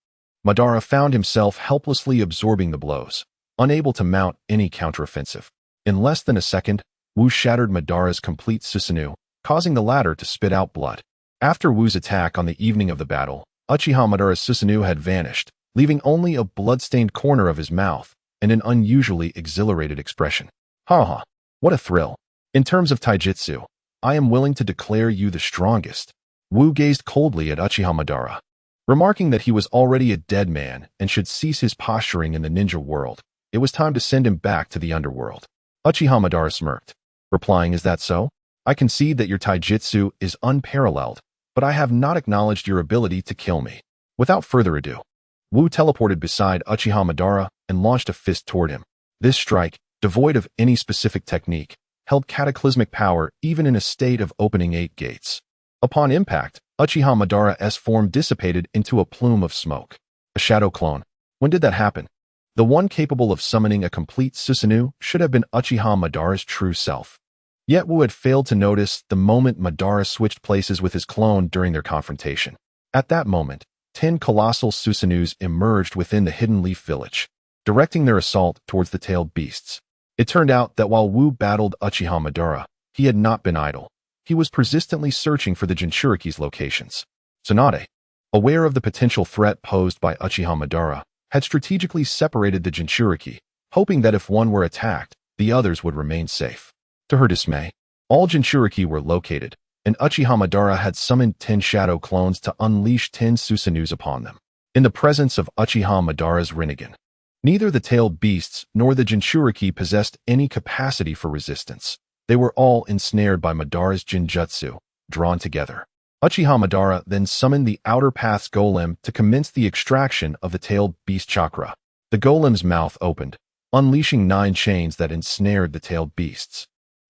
Madara found himself helplessly absorbing the blows, unable to mount any counteroffensive. In less than a second, Wu shattered Madara's complete Susanoo, causing the latter to spit out blood. After Wu's attack on the evening of the battle, Uchiha Madara's Susanoo had vanished, leaving only a blood-stained corner of his mouth and an unusually exhilarated expression. "Ha! What a thrill. In terms of taijutsu, I am willing to declare you the strongest." Wu gazed coldly at Uchiha Madara, remarking that he was already a dead man and should cease his posturing in the ninja world. It was time to send him back to the underworld. Uchiha Madara smirked, replying, "Is that so? I concede that your taijutsu is unparalleled, but I have not acknowledged your ability to kill me." Without further ado, Wu teleported beside Uchiha Madara and launched a fist toward him. This strike, devoid of any specific technique, held cataclysmic power even in a state of opening 8 gates. Upon impact, Uchiha Madara's form dissipated into a plume of smoke. A shadow clone. When did that happen? The one capable of summoning a complete Susanoo should have been Uchiha Madara's true self. Yet Wu had failed to notice the moment Madara switched places with his clone during their confrontation. At that moment, 10 colossal Susanoos emerged within the Hidden Leaf Village, directing their assault towards the tailed beasts. It turned out that while Wu battled Uchiha Madara, he had not been idle. He was persistently searching for the Jinchuriki's locations. Tsunade, aware of the potential threat posed by Uchiha Madara, had strategically separated the Jinchuriki, hoping that if one were attacked, the others would remain safe. To her dismay, all Jinchuriki were located, and Uchiha Madara had summoned 10 shadow clones to unleash 10 Susanus upon them. In the presence of Uchiha Madara's Rinnegan, neither the tailed beasts nor the Jinchuriki possessed any capacity for resistance. They were all ensnared by Madara's Jinjutsu, drawn together. Uchiha Madara then summoned the Outer Path's golem to commence the extraction of the tailed beast chakra. The golem's mouth opened, unleashing 9 chains that ensnared the tailed beasts,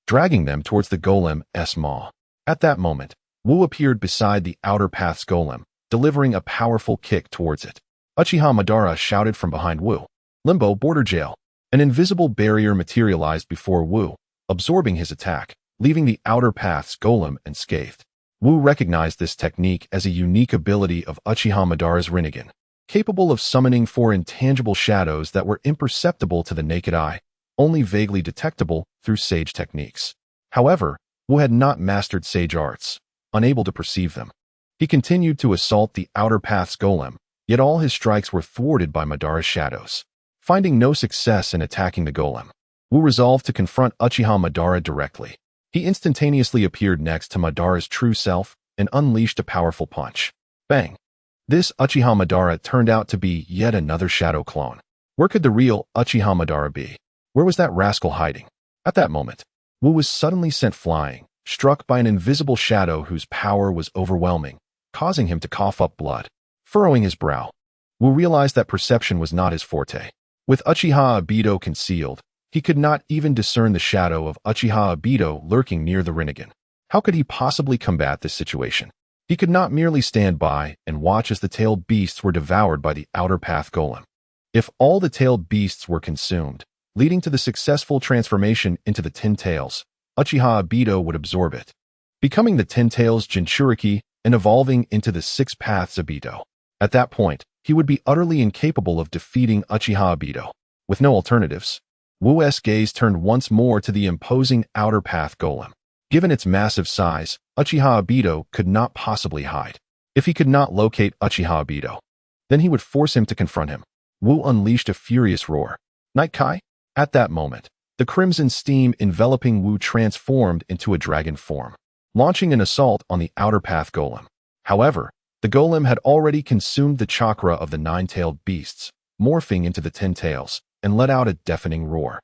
dragging them towards the golem's maw. At that moment, Wu appeared beside the Outer Path's golem, delivering a powerful kick towards it. Uchiha Madara shouted from behind Wu, "Limbo Border Jail!" An invisible barrier materialized before Wu, absorbing his attack, leaving the Outer Path's golem unscathed. Wu recognized this technique as a unique ability of Uchiha Madara's Rinnegan, capable of summoning 4 intangible shadows that were imperceptible to the naked eye, only vaguely detectable through sage techniques. However, Wu had not mastered sage arts, unable to perceive them. He continued to assault the Outer Path's golem, yet all his strikes were thwarted by Madara's shadows. Finding no success in attacking the golem, Wu resolved to confront Uchiha Madara directly. He instantaneously appeared next to Madara's true self and unleashed a powerful punch. Bang! This Uchiha Madara turned out to be yet another shadow clone. Where could the real Uchiha Madara be? Where was that rascal hiding? At that moment, Wu was suddenly sent flying, struck by an invisible shadow whose power was overwhelming, causing him to cough up blood. Furrowing his brow, Wu realized that perception was not his forte. With Uchiha Obito concealed, he could not even discern the shadow of Uchiha Obito lurking near the Rinnegan. How could he possibly combat this situation? He could not merely stand by and watch as the tailed beasts were devoured by the Outer Path golem. If all the tailed beasts were consumed, leading to the successful transformation into the 10 tails, Uchiha Obito would absorb it, becoming the 10 tails Jinchuriki and evolving into the 6 paths Obito. At that point, he would be utterly incapable of defeating Uchiha Obito. With no alternatives, Wu's gaze turned once more to the imposing Outer Path golem. Given its massive size, Uchiha Obito could not possibly hide. If he could not locate Uchiha Obito, then he would force him to confront him. Wu unleashed a furious roar. Night Kai? At that moment, the crimson steam enveloping Wu transformed into a dragon form, launching an assault on the Outer Path golem. However, the golem had already consumed the chakra of the 9-tailed beasts, morphing into the 10 tails, and let out a deafening roar.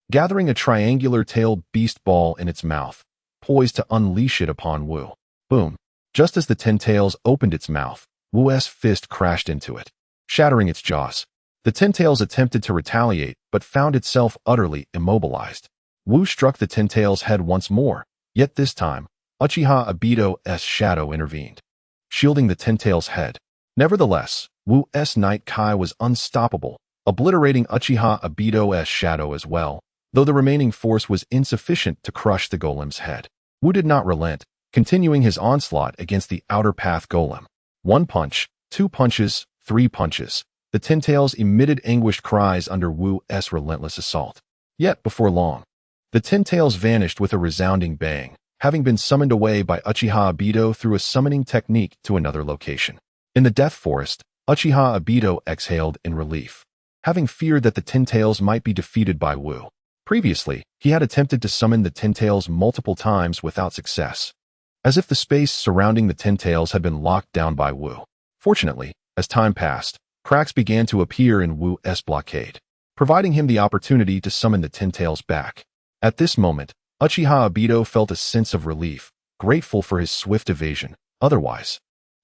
Gathering a triangular tailed beast ball in its mouth, poised to unleash it upon Wu. Boom! Just as the 10 tails opened its mouth, Wu's fist crashed into it, shattering its jaws. The 10 tails attempted to retaliate, but found itself utterly immobilized. Wu struck the 10 tails' head once more, yet this time, Uchiha Obito's shadow intervened, shielding the 10 tails' head. Nevertheless, Wu's Night Kai was unstoppable, obliterating Uchiha Obito's shadow as well, though the remaining force was insufficient to crush the golem's head. Wu did not relent, continuing his onslaught against the Outer Path golem. 1 punch, 2 punches, 3 punches. The 10 tails emitted anguished cries under Wu's relentless assault. Yet, before long, the 10 tails vanished with a resounding bang, having been summoned away by Uchiha Obito through a summoning technique to another location. In the Death Forest, Uchiha Obito exhaled in relief, having feared that the 10 tails might be defeated by Wu. Previously, he had attempted to summon the 10 tails multiple times without success, as if the space surrounding the 10 tails had been locked down by Wu. Fortunately, as time passed, cracks began to appear in Wu's blockade, providing him the opportunity to summon the 10 tails back. At this moment, Uchiha Obito felt a sense of relief, grateful for his swift evasion. Otherwise,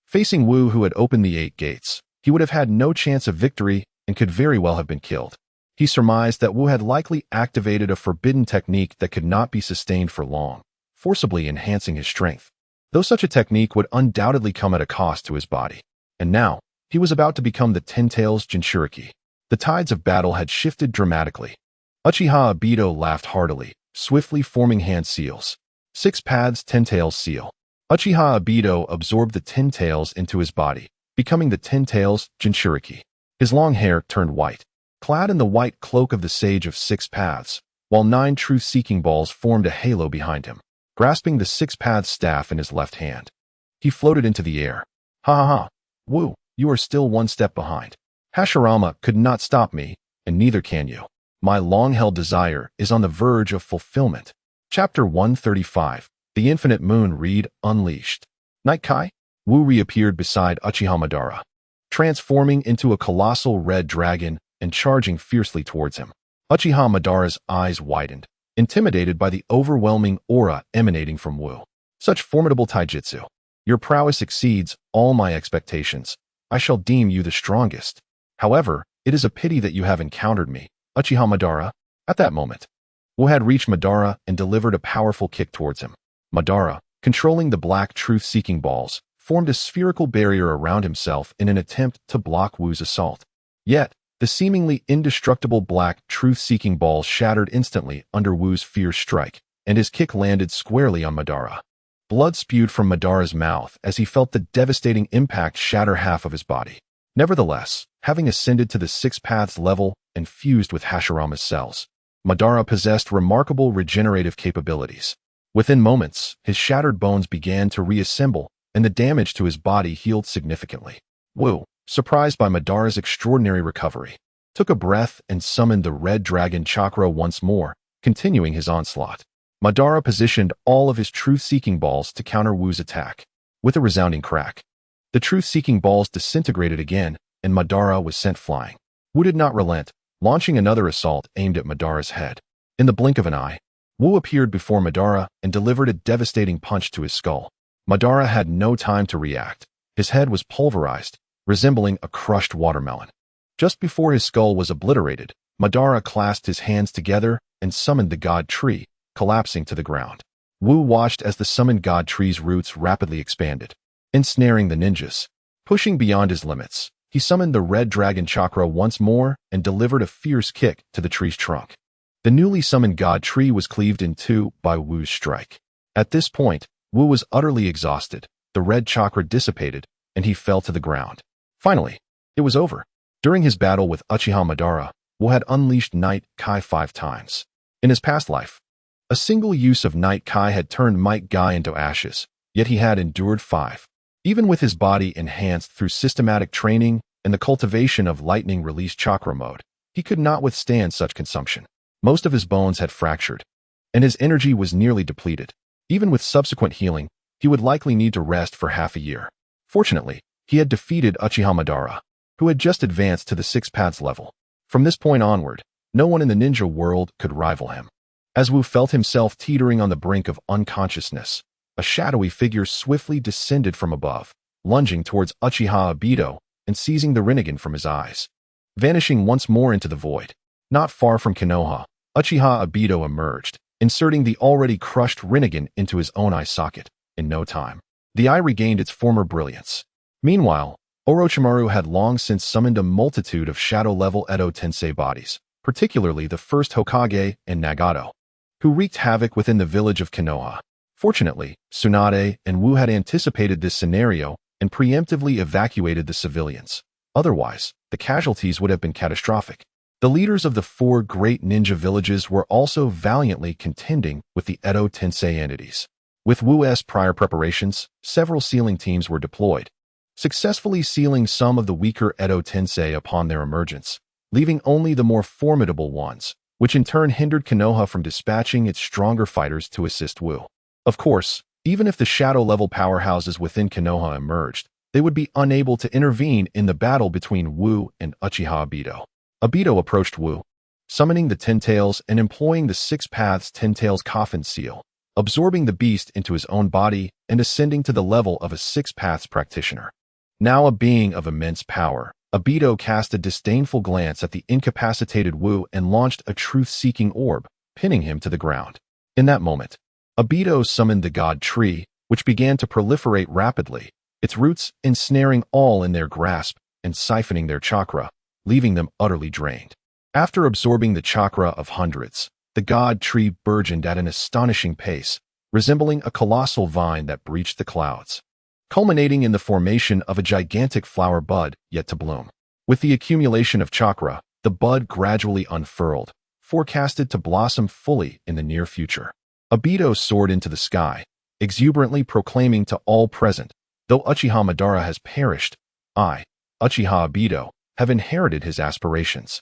facing Wu, who had opened the 8 gates, he would have had no chance of victory and could very well have been killed. He surmised that Wu had likely activated a forbidden technique that could not be sustained for long, forcibly enhancing his strength, though such a technique would undoubtedly come at a cost to his body. And now, he was about to become the 10 tails Jinchuriki. The tides of battle had shifted dramatically. Uchiha Obito laughed heartily, swiftly forming hand seals. 6 paths 10 tails seal. Uchiha Obito absorbed the 10 tails into his body, becoming the 10 tails Jinchuriki. His long hair turned white, clad in the white cloak of the Sage of 6 Paths, while 9 truth-seeking balls formed a halo behind him, grasping the 6 Paths staff in his left hand. He floated into the air. Ha ha ha! Wu, you are still 1 step behind. Hashirama could not stop me, and neither can you. My long-held desire is on the verge of fulfillment. Chapter 135. The infinite moon read unleashed. Night Kai? Wu reappeared beside Uchiha Madara, transforming into a colossal red dragon and charging fiercely towards him. Uchiha Madara's eyes widened, intimidated by the overwhelming aura emanating from Wu. Such formidable taijutsu. Your prowess exceeds all my expectations. I shall deem you the strongest. However, it is a pity that you have encountered me, Uchiha Madara. At that moment, Wu had reached Madara and delivered a powerful kick towards him. Madara, controlling the black truth-seeking balls, formed a spherical barrier around himself in an attempt to block Wu's assault. Yet, the seemingly indestructible black truth-seeking balls shattered instantly under Wu's fierce strike, and his kick landed squarely on Madara. Blood spewed from Madara's mouth as he felt the devastating impact shatter half of his body. Nevertheless, having ascended to the Six Paths level and fused with Hashirama's cells, Madara possessed remarkable regenerative capabilities. Within moments, his shattered bones began to reassemble, and the damage to his body healed significantly. Wu, surprised by Madara's extraordinary recovery, took a breath and summoned the red dragon chakra once more, continuing his onslaught. Madara positioned all of his truth-seeking balls to counter Wu's attack. With a resounding crack, the truth-seeking balls disintegrated again, and Madara was sent flying. Wu did not relent, launching another assault aimed at Madara's head. In the blink of an eye, Wu appeared before Madara and delivered a devastating punch to his skull. Madara had no time to react. His head was pulverized, resembling a crushed watermelon. Just before his skull was obliterated, Madara clasped his hands together and summoned the God Tree, collapsing to the ground. Wu watched as the summoned God Tree's roots rapidly expanded, ensnaring the ninjas. Pushing beyond his limits, he summoned the red dragon chakra once more and delivered a fierce kick to the tree's trunk. The newly summoned God Tree was cleaved in two by Wu's strike. At this point, Wu was utterly exhausted, the red chakra dissipated, and he fell to the ground. Finally, it was over. During his battle with Uchiha Madara, Wu had unleashed Night Kai 5 times. In his past life, a single use of Night Kai had turned Might Guy into ashes, yet he had endured 5. Even with his body enhanced through systematic training and the cultivation of lightning release chakra mode, he could not withstand such consumption. Most of his bones had fractured, and his energy was nearly depleted. Even with subsequent healing, he would likely need to rest for half a year. Fortunately, he had defeated Uchiha Madara, who had just advanced to the Six Paths level. From this point onward, no one in the ninja world could rival him. As Wu felt himself teetering on the brink of unconsciousness, a shadowy figure swiftly descended from above, lunging towards Uchiha Obito and seizing the Rinnegan from his eyes. Vanishing once more into the void, not far from Konoha, Uchiha Obito emerged, inserting the already crushed Rinnegan into his own eye socket. In no time, the eye regained its former brilliance. Meanwhile, Orochimaru had long since summoned a multitude of shadow-level Edo Tensei bodies, particularly the first Hokage and Nagato, who wreaked havoc within the village of Konoha. Fortunately, Tsunade and Wu had anticipated this scenario and preemptively evacuated the civilians. Otherwise, the casualties would have been catastrophic. The leaders of the 4 great ninja villages were also valiantly contending with the Edo Tensei entities. With Wu's prior preparations, several sealing teams were deployed, successfully sealing some of the weaker Edo Tensei upon their emergence, leaving only the more formidable ones, which in turn hindered Konoha from dispatching its stronger fighters to assist Wu. Of course, even if the shadow-level powerhouses within Konoha emerged, they would be unable to intervene in the battle between Wu and Uchiha Obito. Obito approached Wu, summoning the Ten Tails and employing the Six Paths Ten Tails coffin seal, absorbing the beast into his own body and ascending to the level of a Six Paths practitioner. Now a being of immense power, Obito cast a disdainful glance at the incapacitated Wu and launched a truth-seeking orb, pinning him to the ground. In that moment, Obito summoned the God Tree, which began to proliferate rapidly, its roots ensnaring all in their grasp and siphoning their chakra, leaving them utterly drained. After absorbing the chakra of hundreds, the God Tree burgeoned at an astonishing pace, resembling a colossal vine that breached the clouds, culminating in the formation of a gigantic flower bud yet to bloom. With the accumulation of chakra, the bud gradually unfurled, forecasted to blossom fully in the near future. Obito soared into the sky, exuberantly proclaiming to all present, "Though Uchiha Madara has perished, I, Uchiha Obito, have inherited his aspirations.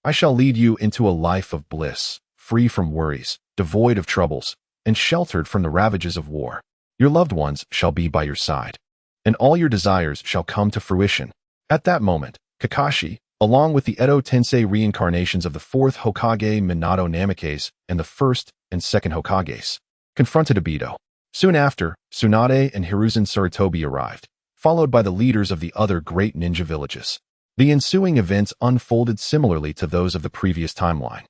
I shall lead you into a life of bliss, free from worries, devoid of troubles, and sheltered from the ravages of war. Your loved ones shall be by your side, and all your desires shall come to fruition. At that moment, Kakashi, along with the Edo Tensei reincarnations of the 4th Hokage Minato Namikaze and the 1st and 2nd Hokages, confronted Obito. Soon after, Tsunade and Hiruzen Sarutobi arrived, followed by the leaders of the other great ninja villages. The ensuing events unfolded similarly to those of the previous timeline.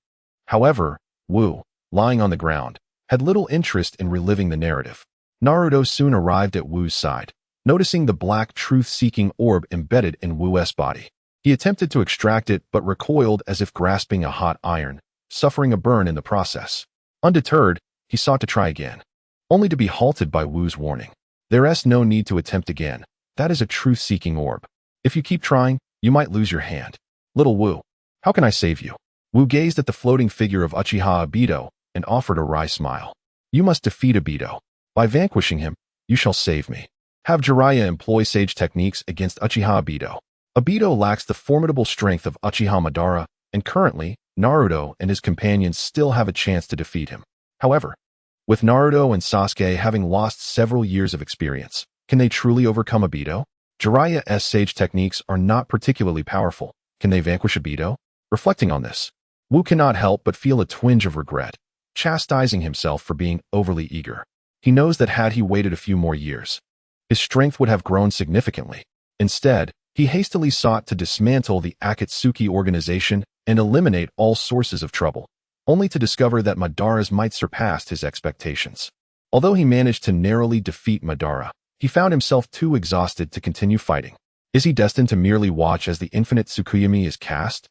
However, Wu, lying on the ground, had little interest in reliving the narrative. Naruto soon arrived at Wu's side, noticing the black truth-seeking orb embedded in Wu's body. He attempted to extract it but recoiled as if grasping a hot iron, suffering a burn in the process. Undeterred, he sought to try again, only to be halted by Wu's warning. There's no need to attempt again. That is a truth-seeking orb. If you keep trying, you might lose your hand. Little Wu, how can I save you? Wu gazed at the floating figure of Uchiha Obito and offered a wry smile. You must defeat Obito. By vanquishing him, you shall save me. Have Jiraiya employ sage techniques against Uchiha Obito. Obito lacks the formidable strength of Uchiha Madara, and currently, Naruto and his companions still have a chance to defeat him. However, with Naruto and Sasuke having lost several years of experience, can they truly overcome Obito? Jiraiya's sage techniques are not particularly powerful. Can they vanquish Obito? Reflecting on this, Wu cannot help but feel a twinge of regret, chastising himself for being overly eager. He knows that had he waited a few more years, his strength would have grown significantly. Instead, he hastily sought to dismantle the Akatsuki organization and eliminate all sources of trouble, only to discover that Madara's might surpassed his expectations. Although he managed to narrowly defeat Madara, he found himself too exhausted to continue fighting. Is he destined to merely watch as the infinite Tsukuyomi is cast?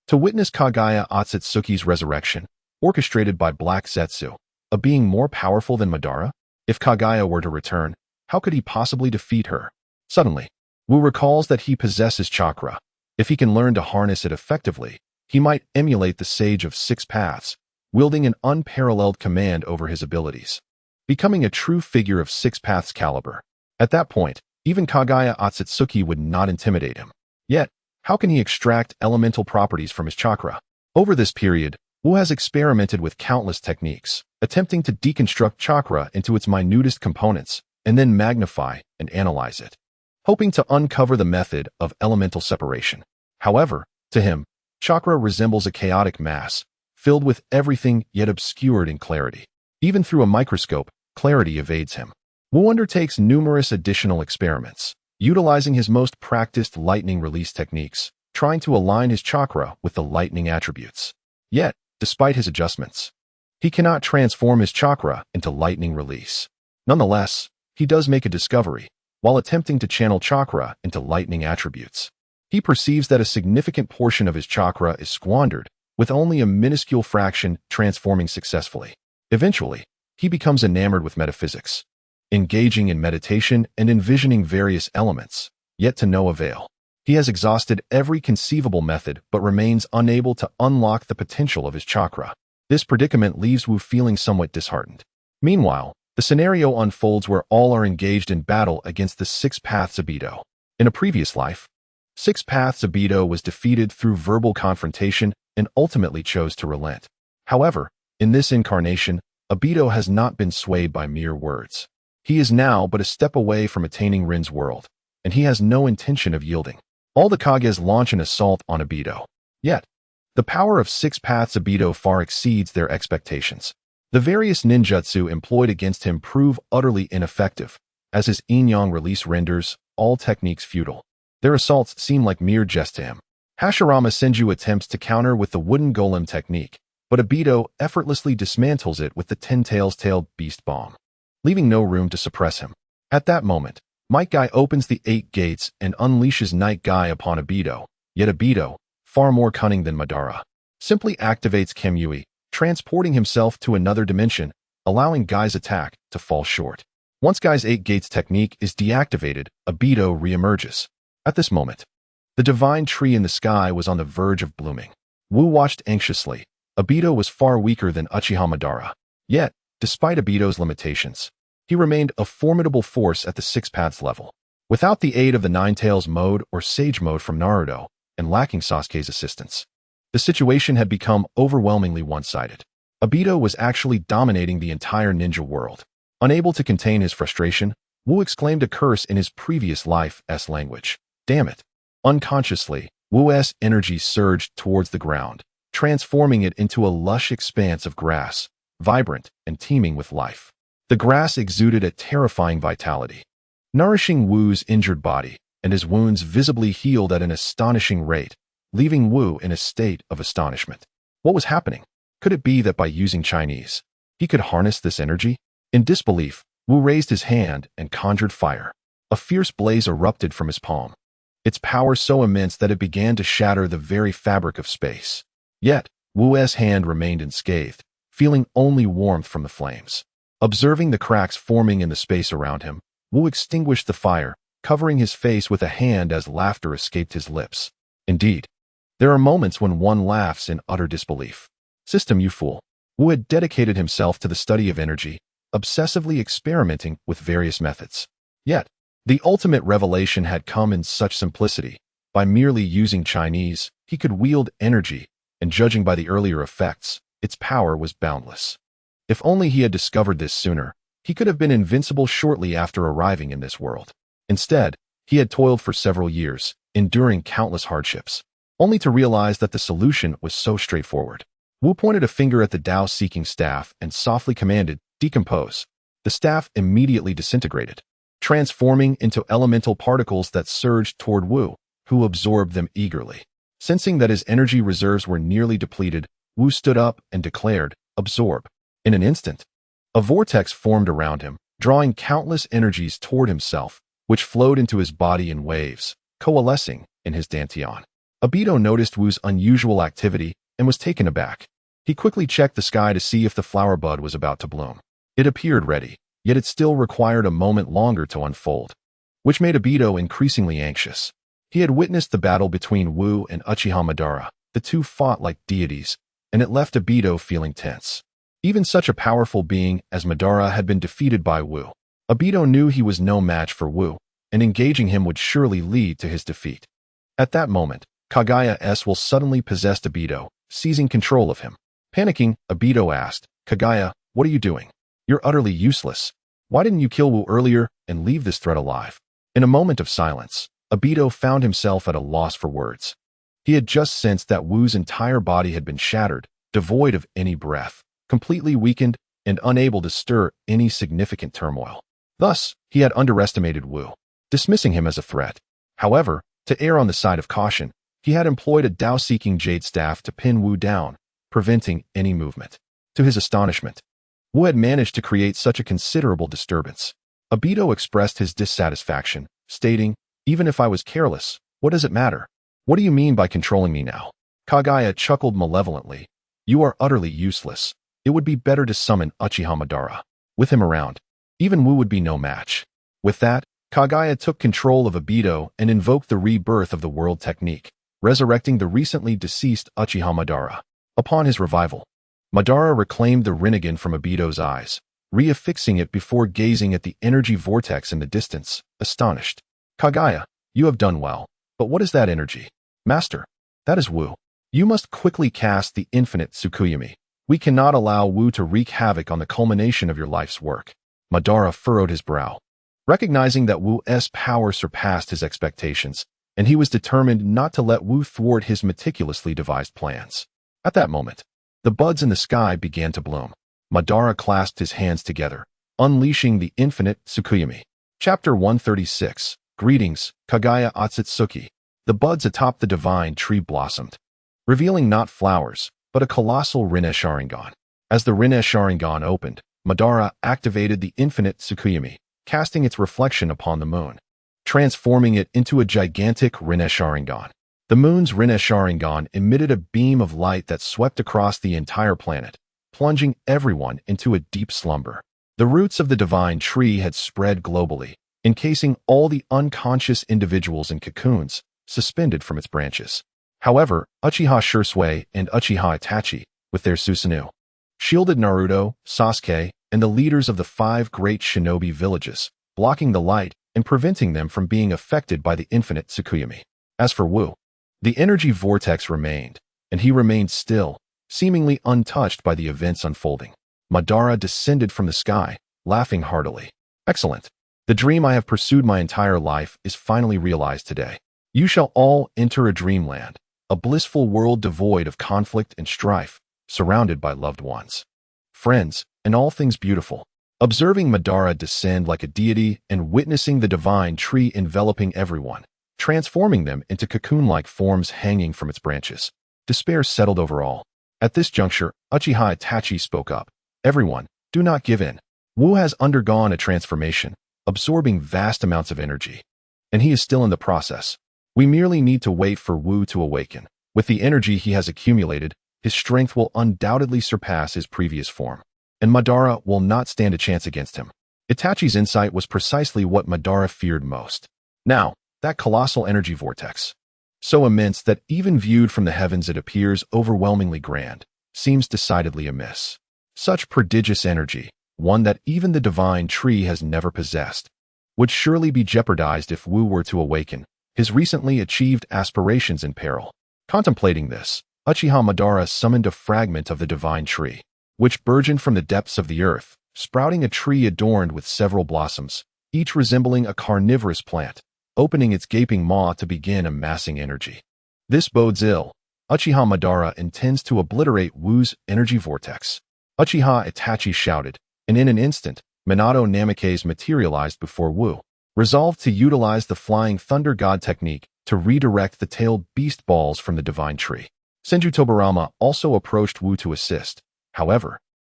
To witness Kaguya Otsutsuki's resurrection, orchestrated by Black Zetsu, a being more powerful than Madara? If Kaguya were to return, how could he possibly defeat her? Suddenly, Wu recalls that he possesses chakra. If he can learn to harness it effectively, he might emulate the Sage of Six Paths, wielding an unparalleled command over his abilities, becoming a true figure of Six Paths caliber. At that point, even Kaguya Otsutsuki would not intimidate him. Yet, how can he extract elemental properties from his chakra? Over this period, Wu has experimented with countless techniques, attempting to deconstruct chakra into its minutest components, and then magnify and analyze it, hoping to uncover the method of elemental separation. However, to him, chakra resembles a chaotic mass, filled with everything yet obscured in clarity. Even through a microscope, clarity evades him. Wu undertakes numerous additional experiments, utilizing his most practiced lightning release techniques, trying to align his chakra with the lightning attributes. Yet, despite his adjustments, he cannot transform his chakra into lightning release. Nonetheless, he does make a discovery. While attempting to channel chakra into lightning attributes, he perceives that a significant portion of his chakra is squandered, with only a minuscule fraction transforming successfully. Eventually, he becomes enamored with metaphysics, engaging in meditation and envisioning various elements, yet to no avail. He has exhausted every conceivable method but remains unable to unlock the potential of his chakra. This predicament leaves Wu feeling somewhat disheartened. Meanwhile, the scenario unfolds where all are engaged in battle against the Six Paths Obito. In a previous life, Six Paths Obito was defeated through verbal confrontation and ultimately chose to relent. However, in this incarnation, Obito has not been swayed by mere words. He is now but a step away from attaining Rin's world, and he has no intention of yielding. All the Kages launch an assault on Obito. Yet, the power of Six Paths Obito far exceeds their expectations. The various ninjutsu employed against him prove utterly ineffective, as his yin-yang release renders all techniques futile. Their assaults seem like mere jest to him. Hashirama Senju attempts to counter with the wooden golem technique, but Obito effortlessly dismantles it with the ten-tailed beast bomb, leaving no room to suppress him. At that moment, Might Guy opens the 8 gates and unleashes Night Guy upon Obito, yet Obito, far more cunning than Madara, simply activates Kamui, transporting himself to another dimension, allowing Guy's attack to fall short. Once Guy's 8 gates technique is deactivated, Obito reemerges. At this moment, the divine tree in the sky was on the verge of blooming. Wu watched anxiously. Obito was far weaker than Uchiha Madara. Yet, despite Obito's limitations, he remained a formidable force at the Six Paths level. Without the aid of the Nine Tails mode or Sage mode from Naruto, and lacking Sasuke's assistance, the situation had become overwhelmingly one-sided. Obito was actually dominating the entire ninja world. Unable to contain his frustration, Wu exclaimed a curse in his previous life's language. Damn it. Unconsciously, Wu's energy surged towards the ground, transforming it into a lush expanse of grass, vibrant and teeming with life. The grass exuded a terrifying vitality, nourishing Wu's injured body, and his wounds visibly healed at an astonishing rate, leaving Wu in a state of astonishment. What was happening? Could it be that by using Chinese, he could harness this energy? In disbelief, Wu raised his hand and conjured fire. A fierce blaze erupted from his palm, its power so immense that it began to shatter the very fabric of space. Yet, Wu's hand remained unscathed, feeling only warmth from the flames. Observing the cracks forming in the space around him, Wu extinguished the fire, covering his face with a hand as laughter escaped his lips. Indeed, there are moments when one laughs in utter disbelief. System, you fool. Wu had dedicated himself to the study of energy, obsessively experimenting with various methods. Yet, the ultimate revelation had come in such simplicity. By merely using Chinese, he could wield energy, and judging by the earlier effects, its power was boundless. If only he had discovered this sooner, he could have been invincible shortly after arriving in this world. Instead, he had toiled for several years, enduring countless hardships, only to realize that the solution was so straightforward. Wu pointed a finger at the Tao-seeking staff and softly commanded, "Decompose." The staff immediately disintegrated, transforming into elemental particles that surged toward Wu, who absorbed them eagerly. Sensing that his energy reserves were nearly depleted, Wu stood up and declared, "Absorb." In an instant, a vortex formed around him, drawing countless energies toward himself, which flowed into his body in waves, coalescing in his dantian. Obito noticed Wu's unusual activity and was taken aback. He quickly checked the sky to see if the flower bud was about to bloom. It appeared ready, yet it still required a moment longer to unfold, which made Obito increasingly anxious. He had witnessed the battle between Wu and Uchiha Madara. The two fought like deities, and it left Obito feeling tense. Even such a powerful being as Madara had been defeated by Wu. Obito knew he was no match for Wu, and engaging him would surely lead to his defeat. At that moment, Kagaya's will suddenly possessed Obito, seizing control of him. Panicking, Obito asked, "Kagaya, what are you doing? You're utterly useless. Why didn't you kill Wu earlier and leave this threat alive?" In a moment of silence, Obito found himself at a loss for words. He had just sensed that Wu's entire body had been shattered, devoid of any breath, completely weakened, and unable to stir any significant turmoil. Thus, he had underestimated Wu, dismissing him as a threat. However, to err on the side of caution, he had employed a Tao-seeking jade staff to pin Wu down, preventing any movement. To his astonishment, Wu had managed to create such a considerable disturbance. Obito expressed his dissatisfaction, stating, "Even if I was careless, what does it matter? What do you mean by controlling me now?" Kagaya chuckled malevolently. "You are utterly useless. It would be better to summon Uchiha Madara. With him around, even Wu would be no match." With that, Kagaya took control of Obito and invoked the rebirth of the world technique, resurrecting the recently deceased Uchiha Madara. Upon his revival, Madara reclaimed the Rinnegan from Obito's eyes, reaffixing it before gazing at the energy vortex in the distance, astonished. "Kagaya, you have done well, but what is that energy?" "Master, that is Wu. You must quickly cast the infinite Tsukuyomi. We cannot allow Wu to wreak havoc on the culmination of your life's work." Madara furrowed his brow, recognizing that Wu's power surpassed his expectations, and he was determined not to let Wu thwart his meticulously devised plans. At that moment, the buds in the sky began to bloom. Madara clasped his hands together, unleashing the infinite Tsukuyomi. Chapter 136. Greetings, Kagaya Otsutsuki. The buds atop the divine tree blossomed, revealing not flowers, but a colossal Rinne Sharingan. As the Rinne Sharingan opened, Madara activated the infinite Tsukuyomi, casting its reflection upon the moon, transforming it into a gigantic Rinne Sharingan. The moon's Rinne Sharingan emitted a beam of light that swept across the entire planet, plunging everyone into a deep slumber. The roots of the divine tree had spread globally, encasing all the unconscious individuals in cocoons, suspended from its branches. However, Uchiha Shursui and Uchiha Itachi, with their Susanoo, shielded Naruto, Sasuke, and the leaders of the 5 great shinobi villages, blocking the light and preventing them from being affected by the infinite Tsukuyomi. As for Wu, the energy vortex remained, and he remained still, seemingly untouched by the events unfolding. Madara descended from the sky, laughing heartily. Excellent. The dream I have pursued my entire life is finally realized today. You shall all enter a dreamland, a blissful world devoid of conflict and strife, surrounded by loved ones, friends, and all things beautiful. Observing Madara descend like a deity and witnessing the divine tree enveloping everyone, transforming them into cocoon-like forms hanging from its branches, despair settled over all. At this juncture, Uchiha Itachi spoke up. Everyone, do not give in. Wu has undergone a transformation, absorbing vast amounts of energy, and he is still in the process. We merely need to wait for Wu to awaken. With the energy he has accumulated, his strength will undoubtedly surpass his previous form, and Madara will not stand a chance against him. Itachi's insight was precisely what Madara feared most. Now, that colossal energy vortex, so immense that even viewed from the heavens it appears overwhelmingly grand, seems decidedly amiss. Such prodigious energy, one that even the divine tree has never possessed, would surely be jeopardized if Wu were to awaken, his recently achieved aspirations in peril. Contemplating this, Uchiha Madara summoned a fragment of the divine tree, which burgeoned from the depths of the earth, sprouting a tree adorned with several blossoms, each resembling a carnivorous plant, opening its gaping maw to begin amassing energy. This bodes ill. Uchiha Madara intends to obliterate Wu's energy vortex. Uchiha Itachi shouted, and in an instant, Minato Namikaze materialized before Wu, resolved to utilize the Flying Thunder God technique to redirect the tailed beast balls from the divine tree. Senju Tobirama also approached Wu to assist. However,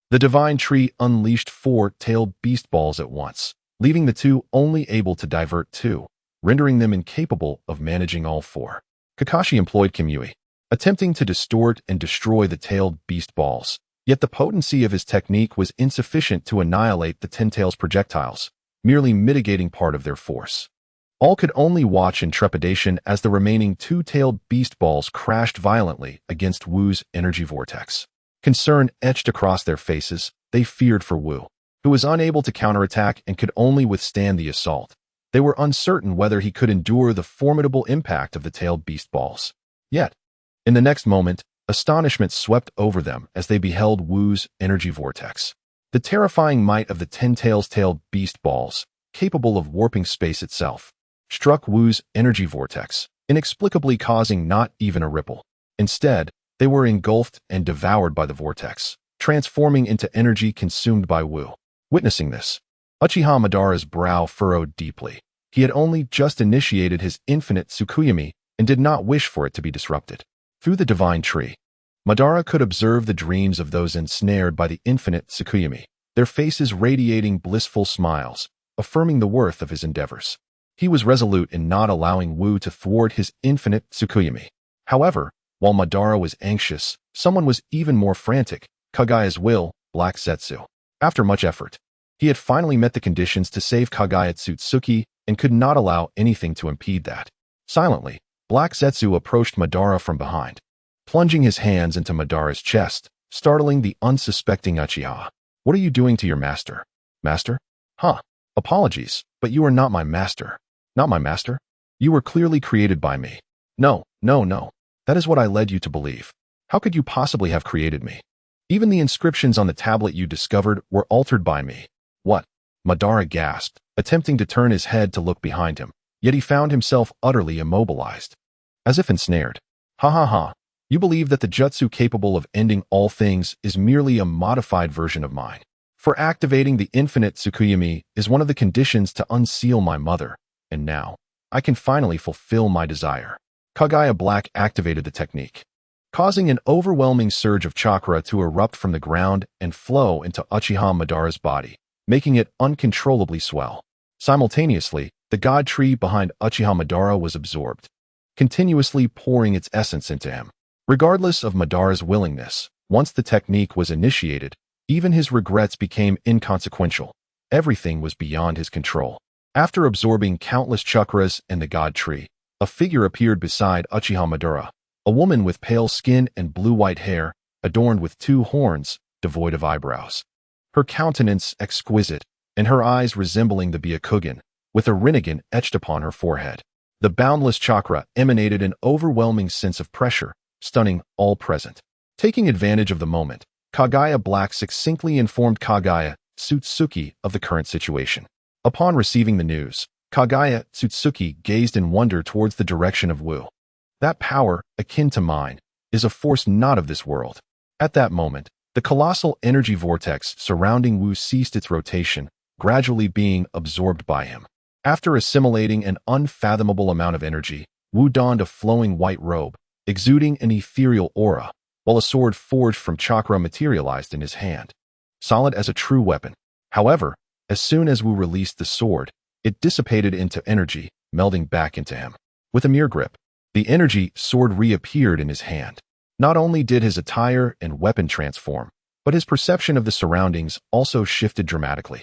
the divine tree unleashed 4 tailed beast balls at once, leaving the 2 only able to divert 2, rendering them incapable of managing all 4. Kakashi employed Kimui, attempting to distort and destroy the tailed beast balls. Yet the potency of his technique was insufficient to annihilate the Ten Tails projectiles, merely mitigating part of their force. All could only watch in trepidation as the remaining 2-tailed beast balls crashed violently against Wu's energy vortex. Concern etched across their faces. They feared for Wu, who was unable to counterattack and could only withstand the assault. They were uncertain whether he could endure the formidable impact of the tailed beast balls. Yet, in the next moment, astonishment swept over them as they beheld Wu's energy vortex. The terrifying might of the Ten Tails tailed beast balls, capable of warping space itself, struck Wu's energy vortex, inexplicably causing not even a ripple. Instead, they were engulfed and devoured by the vortex, transforming into energy consumed by Wu. Witnessing this, Uchiha Madara's brow furrowed deeply. He had only just initiated his infinite Tsukuyomi and did not wish for it to be disrupted. Through the divine tree, Madara could observe the dreams of those ensnared by the infinite Tsukuyomi, their faces radiating blissful smiles, affirming the worth of his endeavors. He was resolute in not allowing Wu to thwart his infinite Tsukuyomi. However, while Madara was anxious, someone was even more frantic, Kagaya's will, Black Zetsu. After much effort, he had finally met the conditions to save Kagaya Tsutsuki and could not allow anything to impede that. Silently, Black Zetsu approached Madara from behind, plunging his hands into Madara's chest, startling the unsuspecting Uchiha. What are you doing to your master? Master? Huh. Apologies, but you are not my master. Not my master? You were clearly created by me. No. That is what I led you to believe. How could you possibly have created me? Even the inscriptions on the tablet you discovered were altered by me. What? Madara gasped, attempting to turn his head to look behind him, yet he found himself utterly immobilized, as if ensnared. Ha. You believe that the jutsu capable of ending all things is merely a modified version of mine. For activating the infinite Tsukuyomi is one of the conditions to unseal my mother, and now, I can finally fulfill my desire. Kagaya Black activated the technique, causing an overwhelming surge of chakra to erupt from the ground and flow into Uchiha Madara's body, making it uncontrollably swell. Simultaneously, the god tree behind Uchiha Madara was absorbed, continuously pouring its essence into him. Regardless of Madara's willingness, once the technique was initiated, even his regrets became inconsequential. Everything was beyond his control. After absorbing countless chakras and the god tree, a figure appeared beside Uchiha Madara, a woman with pale skin and blue-white hair, adorned with 2 horns, devoid of eyebrows. Her countenance exquisite, and her eyes resembling the Byakugan, with a Rinnegan etched upon her forehead. The boundless chakra emanated an overwhelming sense of pressure, stunning all present. Taking advantage of the moment, Kagaya Black succinctly informed Kagaya Tsutsuki of the current situation. Upon receiving the news, Kagaya Tsutsuki gazed in wonder towards the direction of Wu. That power, akin to mine, is a force not of this world. At that moment, the colossal energy vortex surrounding Wu ceased its rotation, gradually being absorbed by him. After assimilating an unfathomable amount of energy, Wu donned a flowing white robe, exuding an ethereal aura, while a sword forged from chakra materialized in his hand, solid as a true weapon. However, as soon as Wu released the sword, it dissipated into energy, melding back into him. With a mere grip, the energy sword reappeared in his hand. Not only did his attire and weapon transform, but his perception of the surroundings also shifted dramatically.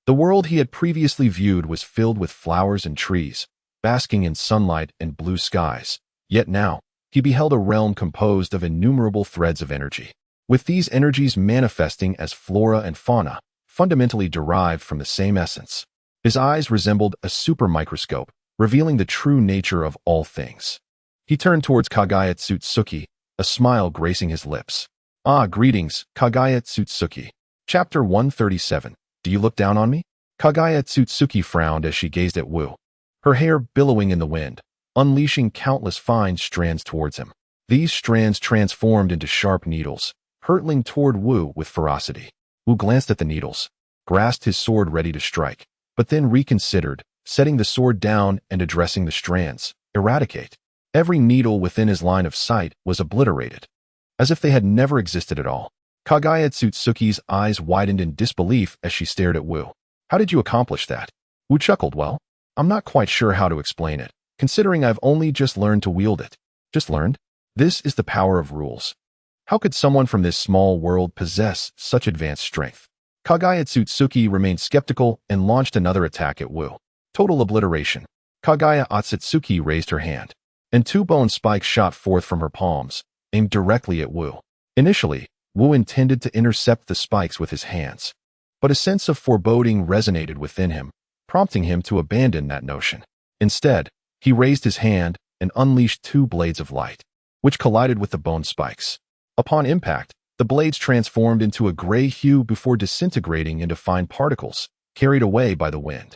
The world he had previously viewed was filled with flowers and trees, basking in sunlight and blue skies. Yet now, he beheld a realm composed of innumerable threads of energy, with these energies manifesting as flora and fauna, fundamentally derived from the same essence. His eyes resembled a supermicroscope, revealing the true nature of all things. He turned towards Kagaya Tsutsuki, a smile gracing his lips. Ah, greetings, Kagaya Tsutsuki. Chapter 137. Do you look down on me? Kagaya Tsutsuki frowned as she gazed at Wu, her hair billowing in the wind, unleashing countless fine strands towards him. These strands transformed into sharp needles, hurtling toward Wu with ferocity. Wu glanced at the needles, grasped his sword ready to strike, but then reconsidered, setting the sword down and addressing the strands. Eradicate. Every needle within his line of sight was obliterated, as if they had never existed at all. Kagaya Tsutsuki's eyes widened in disbelief as she stared at Wu. How did you accomplish that? Wu chuckled. Well, I'm not quite sure how to explain it, considering I've only just learned to wield it. Just learned? This is the power of rules. How could someone from this small world possess such advanced strength? Kagaya Tsutsuki remained skeptical and launched another attack at Wu. Total obliteration. Kagaya Otsutsuki raised her hand, and two bone spikes shot forth from her palms, aimed directly at Wu. Initially, Wu intended to intercept the spikes with his hands, but a sense of foreboding resonated within him, prompting him to abandon that notion. Instead, he raised his hand and unleashed two blades of light, which collided with the bone spikes. Upon impact, the blades transformed into a gray hue before disintegrating into fine particles, carried away by the wind.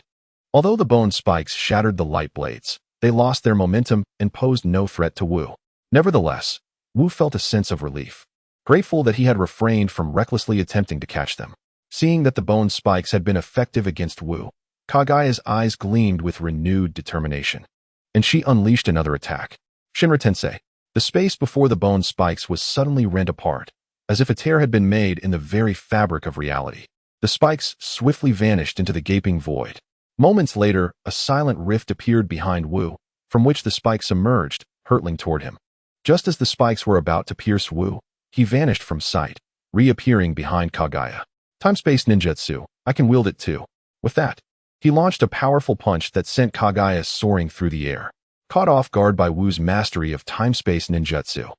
Although the bone spikes shattered the light blades, they lost their momentum and posed no threat to Wu. Nevertheless, Wu felt a sense of relief, grateful that he had refrained from recklessly attempting to catch them. Seeing that the bone spikes had been effective against Wu, Kagaya's eyes gleamed with renewed determination, and she unleashed another attack. Shinra Tensei. The space before the bone spikes was suddenly rent apart, as if a tear had been made in the very fabric of reality. The spikes swiftly vanished into the gaping void. Moments later, a silent rift appeared behind Wu, from which the spikes emerged, hurtling toward him. Just as the spikes were about to pierce Wu, he vanished from sight, reappearing behind Kagaya. Time-space ninjutsu, I can wield it too. With that, he launched a powerful punch that sent Kagaya soaring through the air. Caught off guard by Wu's mastery of time-space ninjutsu,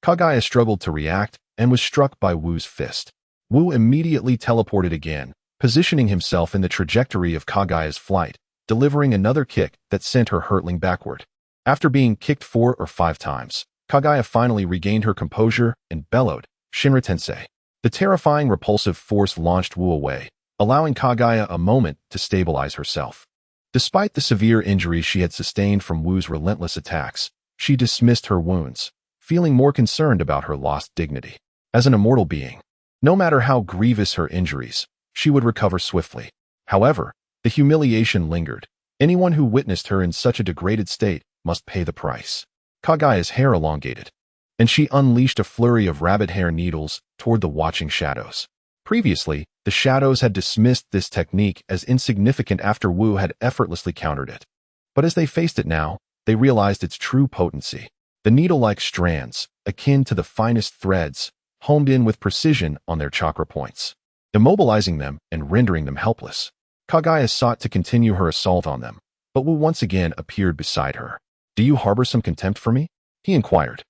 Kagaya struggled to react and was struck by Wu's fist. Wu immediately teleported again, positioning himself in the trajectory of Kagaya's flight, delivering another kick that sent her hurtling backward. After being kicked 4 or 5 times, Kagaya finally regained her composure and bellowed, Shinra Tensei. The terrifying repulsive force launched Wu away, allowing Kagaya a moment to stabilize herself. Despite the severe injuries she had sustained from Wu's relentless attacks, she dismissed her wounds, feeling more concerned about her lost dignity. As an immortal being, no matter how grievous her injuries, she would recover swiftly. However, the humiliation lingered. Anyone who witnessed her in such a degraded state must pay the price. Kagaya's hair elongated, and she unleashed a flurry of rabbit hair needles toward the watching shadows. Previously, the shadows had dismissed this technique as insignificant after Wu had effortlessly countered it. But as they faced it now, they realized its true potency. The needle-like strands, akin to the finest threads, homed in with precision on their chakra points, immobilizing them and rendering them helpless. Kagaya sought to continue her assault on them, but Wu once again appeared beside her. Do you harbor some contempt for me? He inquired.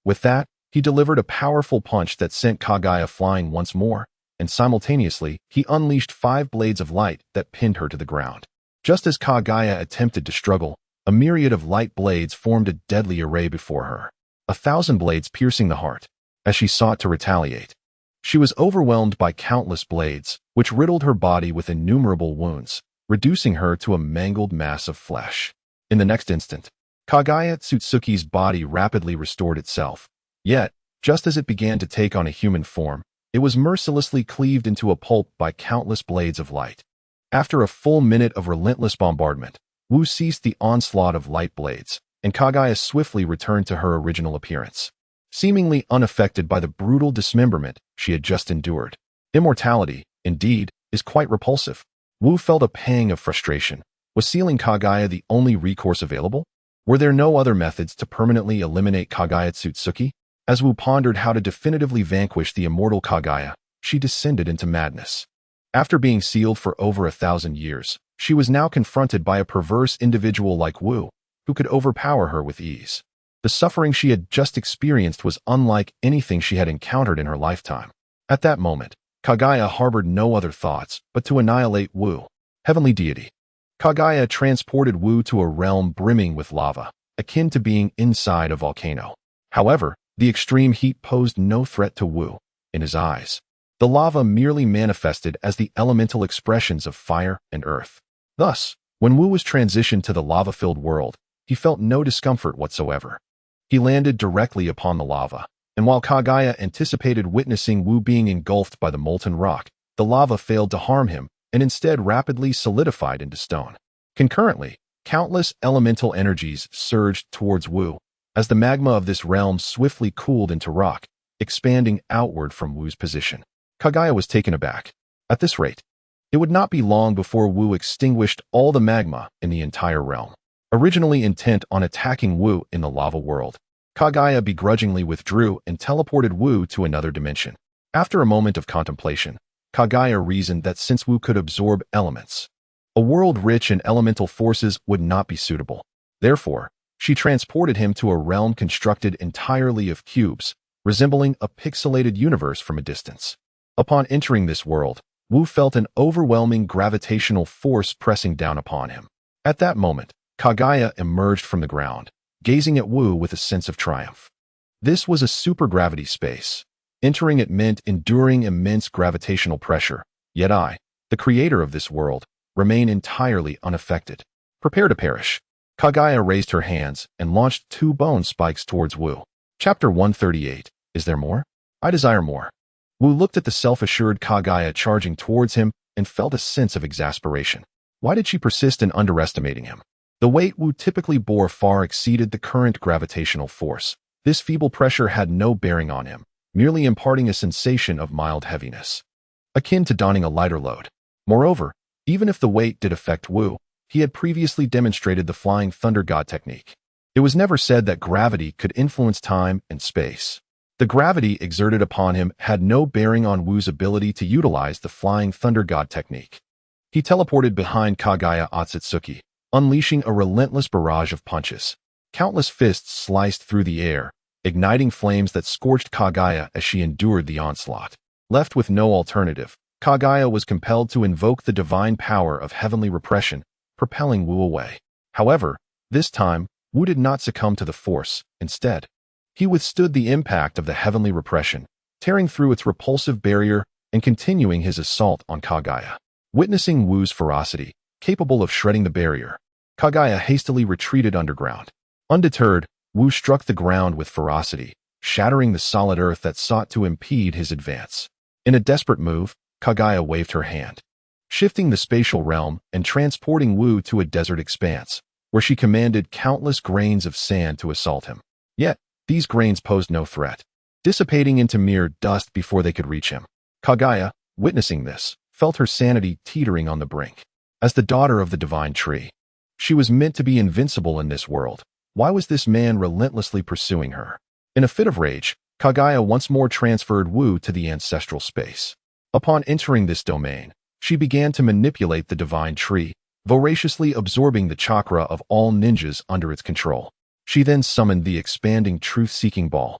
With that, he delivered a powerful punch that sent Kagaya flying once more, and simultaneously, he unleashed 5 blades of light that pinned her to the ground. Just as Kagaya attempted to struggle, a myriad of light blades formed a deadly array before her, 1,000 blades piercing the heart. as she sought to retaliate. She was overwhelmed by countless blades, which riddled her body with innumerable wounds, reducing her to a mangled mass of flesh. In the next instant, Kaguya Tsutsuki's body rapidly restored itself. Yet, just as it began to take on a human form, it was mercilessly cleaved into a pulp by countless blades of light. After a full minute of relentless bombardment, Wu ceased the onslaught of light blades, and Kaguya swiftly returned to her original appearance, seemingly unaffected by the brutal dismemberment she had just endured. Immortality, indeed, is quite repulsive. Wu felt a pang of frustration. Was sealing Kaguya the only recourse available? Were there no other methods to permanently eliminate Kaguya Tsutsuki? As Wu pondered how to definitively vanquish the immortal Kaguya, she descended into madness. After being sealed for over 1,000 years, she was now confronted by a perverse individual like Wu, who could overpower her with ease. The suffering she had just experienced was unlike anything she had encountered in her lifetime. At that moment, Kaguya harbored no other thoughts but to annihilate Wu, heavenly deity. Kaguya transported Wu to a realm brimming with lava, akin to being inside a volcano. However, the extreme heat posed no threat to Wu. In his eyes, the lava merely manifested as the elemental expressions of fire and earth. Thus, when Wu was transitioned to the lava-filled world, he felt no discomfort whatsoever. He landed directly upon the lava, and while Kaguya anticipated witnessing Wu being engulfed by the molten rock, the lava failed to harm him and instead rapidly solidified into stone. Concurrently, countless elemental energies surged towards Wu, as the magma of this realm swiftly cooled into rock, expanding outward from Wu's position. Kaguya was taken aback. At this rate, it would not be long before Wu extinguished all the magma in the entire realm. Originally intent on attacking Wu in the lava world, Kaguya begrudgingly withdrew and teleported Wu to another dimension. After a moment of contemplation, Kaguya reasoned that since Wu could absorb elements, a world rich in elemental forces would not be suitable. Therefore, she transported him to a realm constructed entirely of cubes, resembling a pixelated universe from a distance. Upon entering this world, Wu felt an overwhelming gravitational force pressing down upon him. At that moment, Kaguya emerged from the ground, gazing at Wu with a sense of triumph. This was a supergravity space. Entering it meant enduring immense gravitational pressure, yet I, the creator of this world, remain entirely unaffected. Prepare to perish. Kaguya raised her hands and launched 2 bone spikes towards Wu. Chapter 138. Is there more? I desire more. Wu looked at the self-assured Kaguya charging towards him and felt a sense of exasperation. Why did she persist in underestimating him? The weight Wu typically bore far exceeded the current gravitational force. This feeble pressure had no bearing on him, merely imparting a sensation of mild heaviness, akin to donning a lighter load. Moreover, even if the weight did affect Wu, he had previously demonstrated the Flying Thunder God technique. It was never said that gravity could influence time and space. The gravity exerted upon him had no bearing on Wu's ability to utilize the Flying Thunder God technique. He teleported behind Kaguya Otsutsuki, unleashing a relentless barrage of punches. Countless fists sliced through the air, igniting flames that scorched Kaguya as she endured the onslaught. Left with no alternative, Kaguya was compelled to invoke the divine power of heavenly repression, propelling Wu away. However, this time, Wu did not succumb to the force. Instead, he withstood the impact of the heavenly repression, tearing through its repulsive barrier and continuing his assault on Kaguya. Witnessing Wu's ferocity, capable of shredding the barrier, Kaguya hastily retreated underground. Undeterred, Wu struck the ground with ferocity, shattering the solid earth that sought to impede his advance. In a desperate move, Kaguya waved her hand, shifting the spatial realm and transporting Wu to a desert expanse, where she commanded countless grains of sand to assault him. Yet, these grains posed no threat, dissipating into mere dust before they could reach him. Kaguya, witnessing this, felt her sanity teetering on the brink. As the daughter of the divine tree, she was meant to be invincible in this world. Why was this man relentlessly pursuing her? In a fit of rage, Kaguya once more transferred Wu to the ancestral space. Upon entering this domain, she began to manipulate the divine tree, voraciously absorbing the chakra of all ninjas under its control. She then summoned the expanding truth-seeking ball,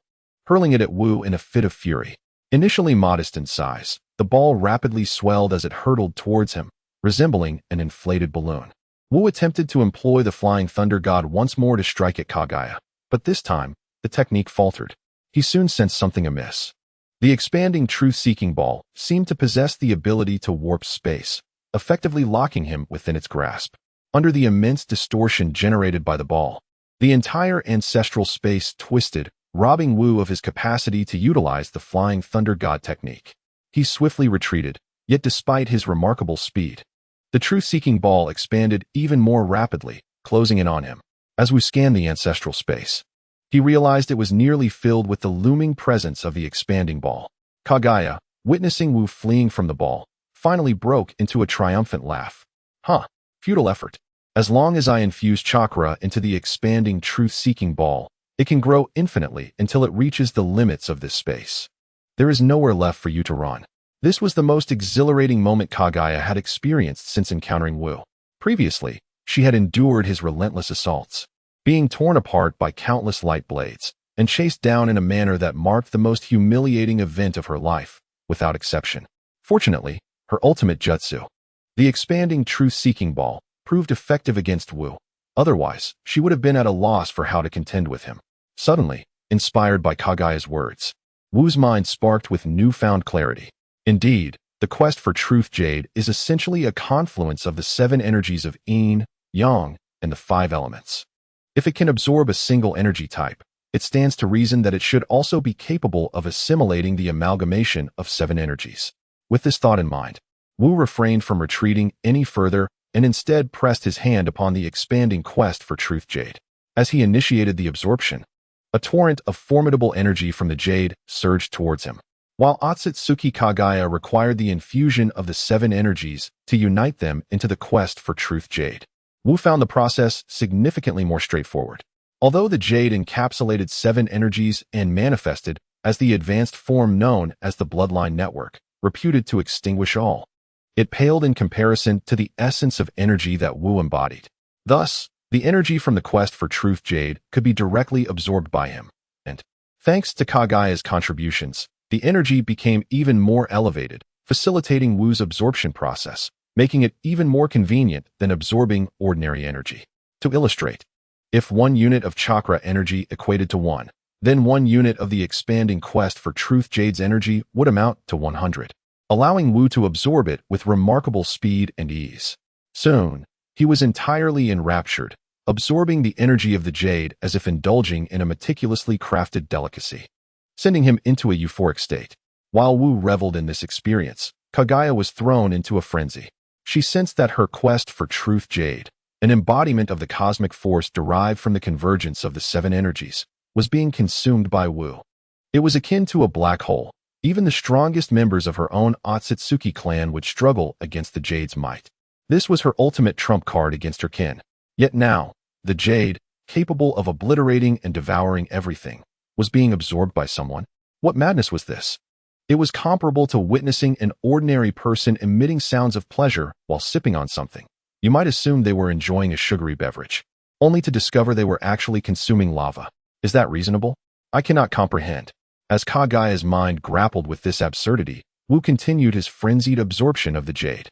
hurling it at Wu in a fit of fury. Initially modest in size, the ball rapidly swelled as it hurtled towards him, resembling an inflated balloon. Wu attempted to employ the Flying Thunder God once more to strike at Kaguya, but this time, the technique faltered. He he soon sensed something amiss. The expanding truth-seeking ball seemed to possess the ability to warp space, effectively locking him within its grasp. Under the immense distortion generated by the ball, the entire ancestral space twisted, robbing Wu of his capacity to utilize the Flying Thunder God technique. He swiftly retreated, yet despite his remarkable speed, the truth-seeking ball expanded even more rapidly, closing in on him. As Wu scanned the ancestral space, he realized it was nearly filled with the looming presence of the expanding ball. Kaguya, witnessing Wu fleeing from the ball, finally broke into a triumphant laugh. Futile effort. As long as I infuse chakra into the expanding truth-seeking ball, it can grow infinitely until it reaches the limits of this space. There is nowhere left for you to run. This was the most exhilarating moment Kaguya had experienced since encountering Wu. Previously, she had endured his relentless assaults, being torn apart by countless light blades, and chased down in a manner that marked the most humiliating event of her life, without exception. Fortunately, her ultimate jutsu, the expanding truth-seeking ball, proved effective against Wu. Otherwise, she would have been at a loss for how to contend with him. Suddenly, inspired by Kaguya's words, Wu's mind sparked with newfound clarity. Indeed, the quest for Truth Jade is essentially a confluence of the 7 energies of Yin, Yang, and the 5 elements. If it can absorb a single energy type, it stands to reason that it should also be capable of assimilating the amalgamation of 7 energies. With this thought in mind, Wu refrained from retreating any further and instead pressed his hand upon the expanding quest for Truth Jade. As he initiated the absorption, a torrent of formidable energy from the jade surged towards him. While Otsutsuki Kaguya required the infusion of the 7 energies to unite them into the quest for Truth Jade, Wu found the process significantly more straightforward. Although the jade encapsulated 7 energies and manifested as the advanced form known as the Bloodline Network, reputed to extinguish all, it paled in comparison to the essence of energy that Wu embodied. Thus, the energy from the quest for Truth Jade could be directly absorbed by him, and, thanks to Kaguya's contributions, the energy became even more elevated, facilitating Wu's absorption process, making it even more convenient than absorbing ordinary energy. To illustrate, if 1 unit of chakra energy equated to 1, then 1 unit of the expanding quest for Truth Jade's energy would amount to 100, allowing Wu to absorb it with remarkable speed and ease. Soon, he was entirely enraptured, absorbing the energy of the jade as if indulging in a meticulously crafted delicacy, sending him into a euphoric state. While Wu reveled in this experience, Kaguya was thrown into a frenzy. She sensed that her quest for Truth Jade, an embodiment of the cosmic force derived from the convergence of the 7 energies, was being consumed by Wu. It was akin to a black hole. Even the strongest members of her own Otsutsuki clan would struggle against the jade's might. This was her ultimate trump card against her kin. Yet now, the jade, capable of obliterating and devouring everything, was being absorbed by someone. What madness was this? It was comparable to witnessing an ordinary person emitting sounds of pleasure while sipping on something. You might assume they were enjoying a sugary beverage, only to discover they were actually consuming lava. Is that reasonable? I cannot comprehend. As Kaguya's mind grappled with this absurdity, Wu continued his frenzied absorption of the jade.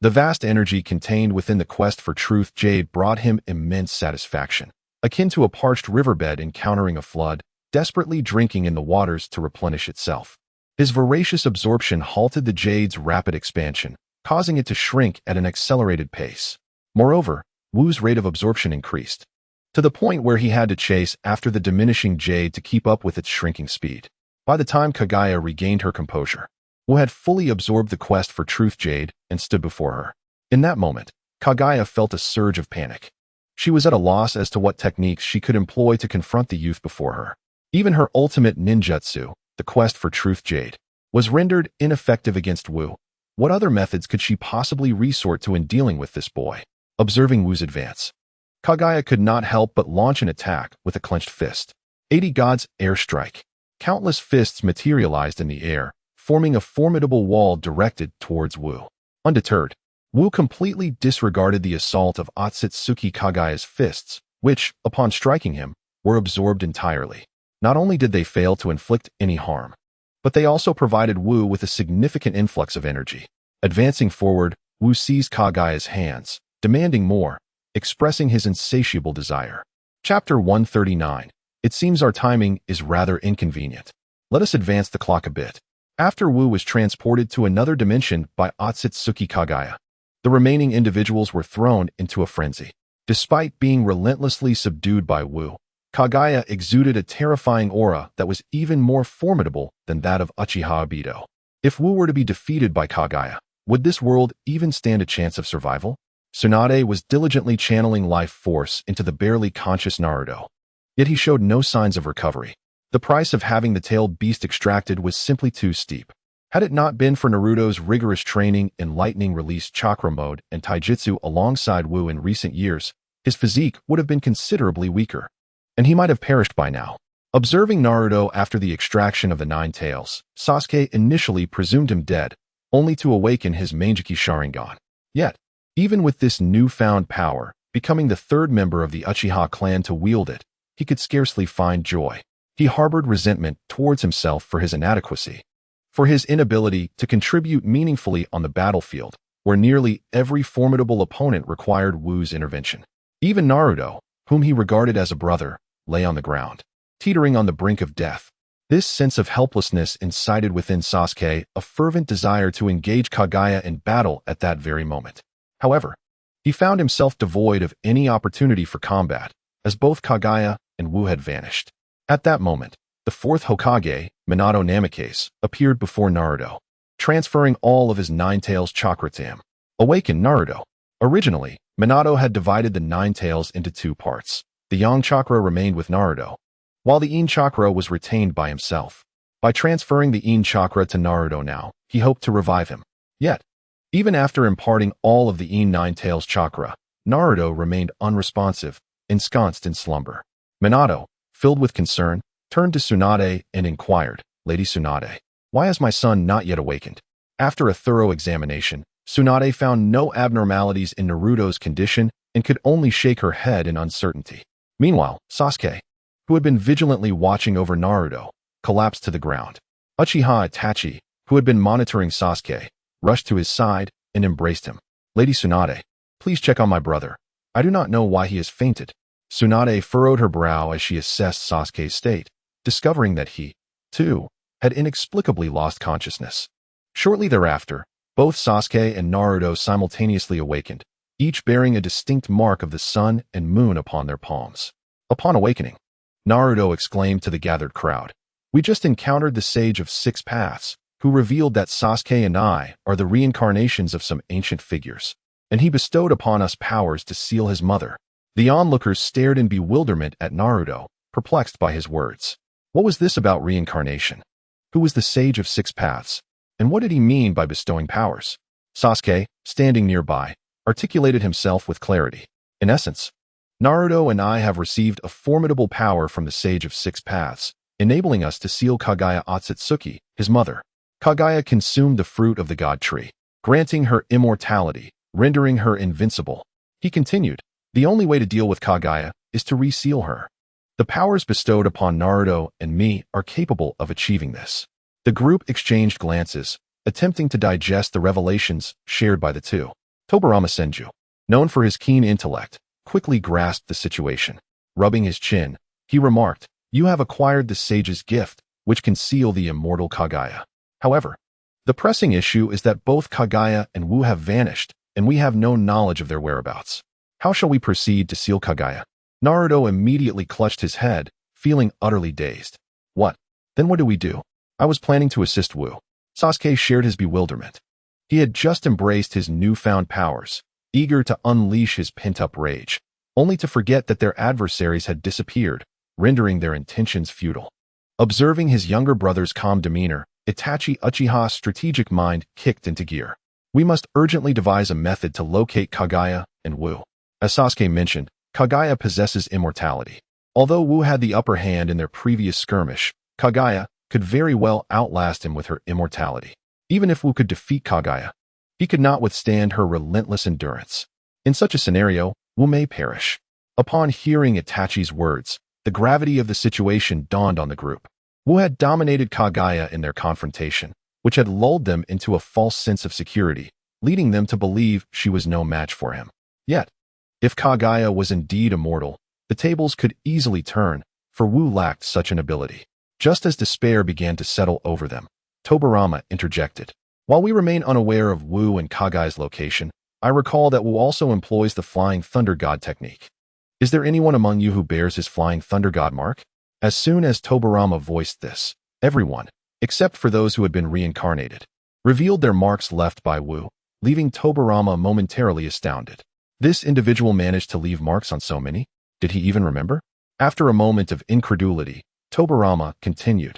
The vast energy contained within the quest for Truth Jade brought him immense satisfaction, akin to a parched riverbed encountering a flood, desperately drinking in the waters to replenish itself. His voracious absorption halted the jade's rapid expansion, causing it to shrink at an accelerated pace. Moreover, Wu's rate of absorption increased, to the point where he had to chase after the diminishing jade to keep up with its shrinking speed. By the time Kaguya regained her composure, Wu had fully absorbed the quest for Truth Jade and stood before her. In that moment, Kaguya felt a surge of panic. She was at a loss as to what techniques she could employ to confront the youth before her. Even her ultimate ninjutsu, the quest for Truth Jade, was rendered ineffective against Wu. What other methods could she possibly resort to in dealing with this boy? Observing Wu's advance, Kaguya could not help but launch an attack with a clenched fist. 80 Gods Air Strike. Countless fists materialized in the air, forming a formidable wall directed towards Wu. Undeterred, Wu completely disregarded the assault of Otsutsuki Kaguya's fists, which, upon striking him, were absorbed entirely. Not only did they fail to inflict any harm, but they also provided Wu with a significant influx of energy. Advancing forward, Wu seized Kaguya's hands, demanding more, expressing his insatiable desire. Chapter 139. It seems our timing is rather inconvenient. Let us advance the clock a bit. After Wu was transported to another dimension by Otsutsuki Kagaya, the remaining individuals were thrown into a frenzy. Despite being relentlessly subdued by Wu, Kagaya exuded a terrifying aura that was even more formidable than that of Uchiha Obito. If Wu were to be defeated by Kagaya, would this world even stand a chance of survival? Tsunade was diligently channeling life force into the barely conscious Naruto, yet he showed no signs of recovery. The price of having the tailed beast extracted was simply too steep. Had it not been for Naruto's rigorous training in lightning release chakra mode and taijutsu alongside Wu in recent years, his physique would have been considerably weaker, and he might have perished by now. Observing Naruto after the extraction of the Nine Tails, Sasuke initially presumed him dead, only to awaken his Manjiki Sharingan. Yet, even with this newfound power, becoming the third member of the Uchiha clan to wield it, he could scarcely find joy. He harbored resentment towards himself for his inadequacy, for his inability to contribute meaningfully on the battlefield, where nearly every formidable opponent required Wu's intervention. Even Naruto, whom he regarded as a brother, lay on the ground, teetering on the brink of death. This sense of helplessness incited within Sasuke a fervent desire to engage Kagaya in battle at that very moment. However, he found himself devoid of any opportunity for combat, as both Kagaya and Wu had vanished. At that moment, the fourth Hokage, Minato Namikaze, appeared before Naruto, transferring all of his Nine Tails chakra to him. Awaken Naruto. Originally, Minato had divided the Nine Tails into two parts. The Yang chakra remained with Naruto, while the Yin chakra was retained by himself. By transferring the Yin chakra to Naruto now, he hoped to revive him. Yet, even after imparting all of the Yin Nine Tails chakra, Naruto remained unresponsive, ensconced in slumber. Minato, filled with concern, turned to Tsunade and inquired, "Lady Tsunade, why has my son not yet awakened?" After a thorough examination, Tsunade found no abnormalities in Naruto's condition and could only shake her head in uncertainty. Meanwhile, Sasuke, who had been vigilantly watching over Naruto, collapsed to the ground. Uchiha Itachi, who had been monitoring Sasuke, rushed to his side and embraced him. "Lady Tsunade, please check on my brother. I do not know why he has fainted." Tsunade furrowed her brow as she assessed Sasuke's state, discovering that he, too, had inexplicably lost consciousness. Shortly thereafter, both Sasuke and Naruto simultaneously awakened, each bearing a distinct mark of the sun and moon upon their palms. Upon awakening, Naruto exclaimed to the gathered crowd, "We just encountered the Sage of Six Paths, who revealed that Sasuke and I are the reincarnations of some ancient figures, and he bestowed upon us powers to seal his mother." The onlookers stared in bewilderment at Naruto, perplexed by his words. What was this about reincarnation? Who was the Sage of Six Paths? And what did he mean by bestowing powers? Sasuke, standing nearby, articulated himself with clarity. "In essence, Naruto and I have received a formidable power from the Sage of Six Paths, enabling us to seal Kagaya Otsutsuki, his mother. Kagaya consumed the fruit of the God Tree, granting her immortality, rendering her invincible." He continued, "The only way to deal with Kagaya is to reseal her. The powers bestowed upon Naruto and me are capable of achieving this." The group exchanged glances, attempting to digest the revelations shared by the two. Tobirama Senju, known for his keen intellect, quickly grasped the situation. Rubbing his chin, he remarked, "You have acquired the sage's gift, which can seal the immortal Kagaya. However, the pressing issue is that both Kagaya and Wu have vanished, and we have no knowledge of their whereabouts. How shall we proceed to seal Kagaya?" Naruto immediately clutched his head, feeling utterly dazed. "What? Then what do we do? I was planning to assist Wu." Sasuke shared his bewilderment. He had just embraced his newfound powers, eager to unleash his pent-up rage, only to forget that their adversaries had disappeared, rendering their intentions futile. Observing his younger brother's calm demeanor, Itachi Uchiha's strategic mind kicked into gear. "We must urgently devise a method to locate Kagaya and Wu." As Sasuke mentioned, Kagaya possesses immortality. Although Wu had the upper hand in their previous skirmish, Kagaya could very well outlast him with her immortality. Even if Wu could defeat Kagaya, he could not withstand her relentless endurance. In such a scenario, Wu may perish. Upon hearing Itachi's words, the gravity of the situation dawned on the group. Wu had dominated Kagaya in their confrontation, which had lulled them into a false sense of security, leading them to believe she was no match for him. Yet, if Kagaya was indeed immortal, the tables could easily turn, for Wu lacked such an ability. Just as despair began to settle over them, Tobirama interjected. While we remain unaware of Wu and Kagaya's location, I recall that Wu also employs the Flying Thunder God technique. Is there anyone among you who bears his Flying Thunder God mark? As soon as Tobirama voiced this, everyone, except for those who had been reincarnated, revealed their marks left by Wu, leaving Tobirama momentarily astounded. This individual managed to leave marks on so many? Did he even remember? After a moment of incredulity, Tobirama continued.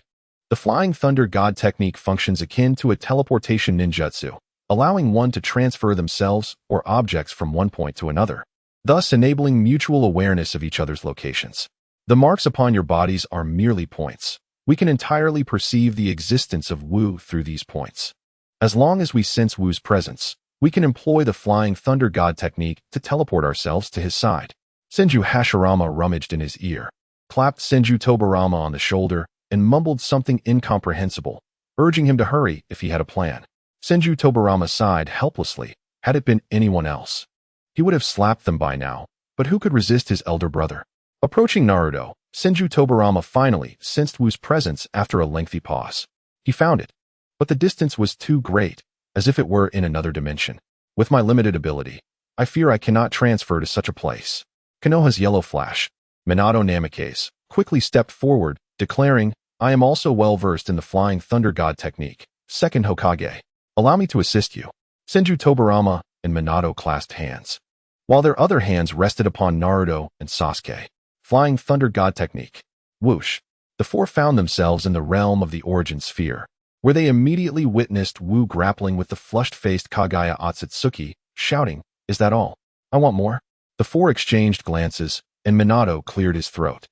The Flying Thunder God technique functions akin to a teleportation ninjutsu, allowing one to transfer themselves or objects from one point to another, thus enabling mutual awareness of each other's locations. The marks upon your bodies are merely points. We can entirely perceive the existence of Wu through these points. As long as we sense Wu's presence, we can employ the Flying Thunder God technique to teleport ourselves to his side. Senju Hashirama rummaged in his ear, clapped Senju Tobirama on the shoulder, and mumbled something incomprehensible, urging him to hurry if he had a plan. Senju Tobirama sighed helplessly. Had it been anyone else, he would have slapped them by now, but who could resist his elder brother? Approaching Naruto, Senju Tobirama finally sensed Wu's presence after a lengthy pause. He found it, but the distance was too great, as if it were in another dimension. With my limited ability, I fear I cannot transfer to such a place. Konoha's yellow flash, Minato Namikaze, quickly stepped forward, declaring, I am also well versed in the Flying Thunder God technique. Second Hokage, allow me to assist you. Senju Tobirama and Minato clasped hands, while their other hands rested upon Naruto and Sasuke. Flying Thunder God technique. Whoosh. The four found themselves in the realm of the origin sphere, where they immediately witnessed Wu grappling with the flushed-faced Kagaya Otsutsuki, shouting, Is that all? I want more. The four exchanged glances, and Minato cleared his throat.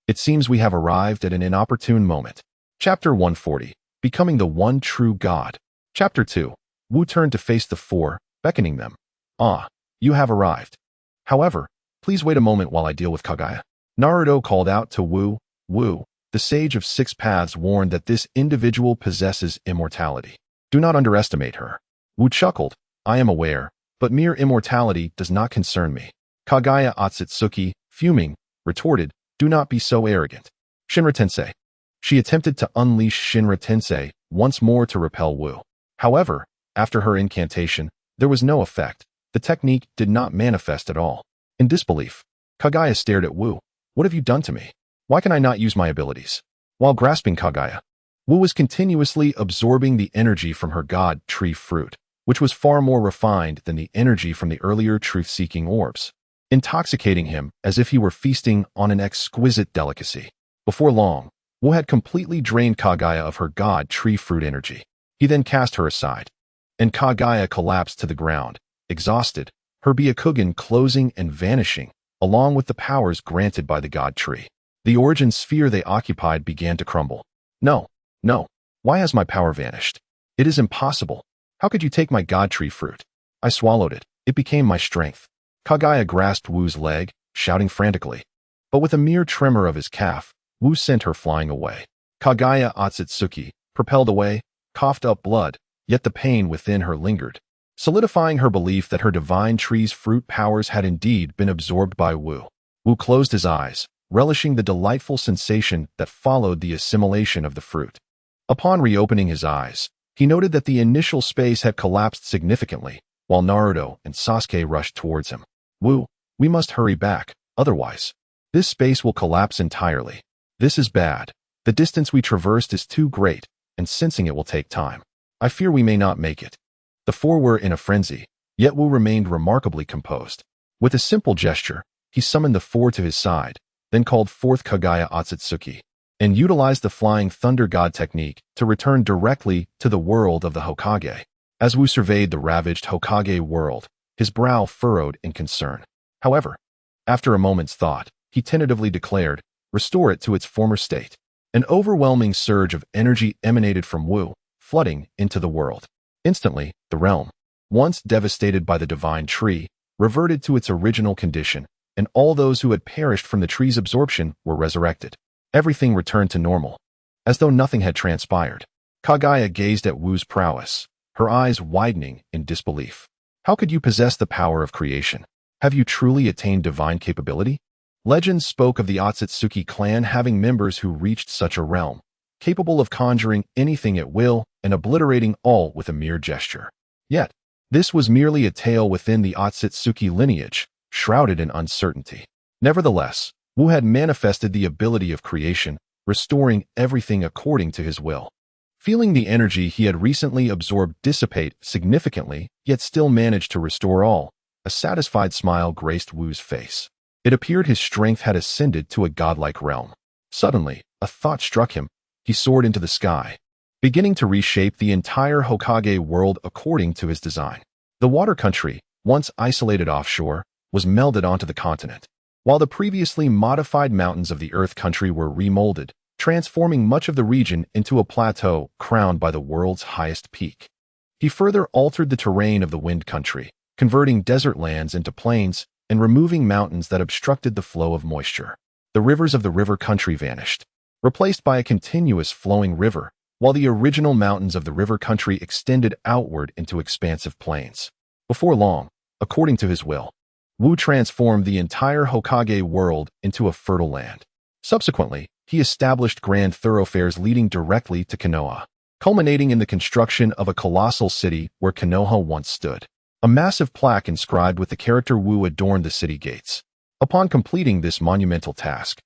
It seems we have arrived at an inopportune moment. Chapter 140. Becoming the One True God. Chapter 2. Wu turned to face the four, beckoning them. Ah, you have arrived. However, please wait a moment while I deal with Kagaya. Naruto called out to Wu. Wu, the sage of six paths, warned that this individual possesses immortality. Do not underestimate her. Wu chuckled. I am aware, but mere immortality does not concern me. Kagaya Otsutsuki, fuming, retorted, Do not be so arrogant. Shinra Tensei. She attempted to unleash Shinra Tensei once more to repel Wu. However, after her incantation, there was no effect. The technique did not manifest at all. In disbelief, Kagaya stared at Wu. What have you done to me? Why can I not use my abilities? While grasping Kagaya, Wu was continuously absorbing the energy from her god tree fruit, which was far more refined than the energy from the earlier truth-seeking orbs, intoxicating him as if he were feasting on an exquisite delicacy. Before long, Wu had completely drained Kagaya of her god tree fruit energy. He then cast her aside, and Kagaya collapsed to the ground, exhausted, her Byakugan closing and vanishing, along with the powers granted by the god tree. The origin sphere they occupied began to crumble. No. Why has my power vanished? It is impossible. How could you take my god tree fruit? I swallowed it. It became my strength. Kagaya grasped Wu's leg, shouting frantically. But with a mere tremor of his calf, Wu sent her flying away. Kagaya Otsutsuki, propelled away, coughed up blood, yet the pain within her lingered, solidifying her belief that her divine tree's fruit powers had indeed been absorbed by Wu. Wu closed his eyes, relishing the delightful sensation that followed the assimilation of the fruit. Upon reopening his eyes, he noted that the initial space had collapsed significantly, while Naruto and Sasuke rushed towards him. Wu, we must hurry back, otherwise, this space will collapse entirely. This is bad. The distance we traversed is too great, and sensing it will take time. I fear we may not make it. The four were in a frenzy, yet Wu remained remarkably composed. With a simple gesture, he summoned the four to his side, then called forth Kagaya Otsutsuki, and utilized the Flying Thunder God technique to return directly to the world of the Hokage. As Wu surveyed the ravaged Hokage world, his brow furrowed in concern. However, after a moment's thought, he tentatively declared, Restore it to its former state. An overwhelming surge of energy emanated from Wu, flooding into the world. Instantly, the realm, once devastated by the divine tree, reverted to its original condition, and all those who had perished from the tree's absorption were resurrected. Everything returned to normal, as though nothing had transpired. Kagaya gazed at Wu's prowess, her eyes widening in disbelief. How could you possess the power of creation? Have you truly attained divine capability? Legends spoke of the Otsutsuki clan having members who reached such a realm, capable of conjuring anything at will and obliterating all with a mere gesture. Yet, this was merely a tale within the Otsutsuki lineage, shrouded in uncertainty. Nevertheless, Wu had manifested the ability of creation, restoring everything according to his will. Feeling the energy he had recently absorbed dissipate significantly, yet still managed to restore all, a satisfied smile graced Wu's face. It appeared his strength had ascended to a godlike realm. Suddenly, a thought struck him. He soared into the sky, beginning to reshape the entire Hokage world according to his design. The water country, once isolated offshore, was melded onto the continent, while the previously modified mountains of the Earth country were remolded, transforming much of the region into a plateau crowned by the world's highest peak. He further altered the terrain of the wind country, converting desert lands into plains and removing mountains that obstructed the flow of moisture. The rivers of the river country vanished, replaced by a continuous flowing river, while the original mountains of the river country extended outward into expansive plains. Before long, according to his will, Wu transformed the entire Hokage world into a fertile land. Subsequently, he established grand thoroughfares leading directly to Konoha, culminating in the construction of a colossal city where Konoha once stood. A massive plaque inscribed with the character Wu adorned the city gates. Upon completing this monumental task,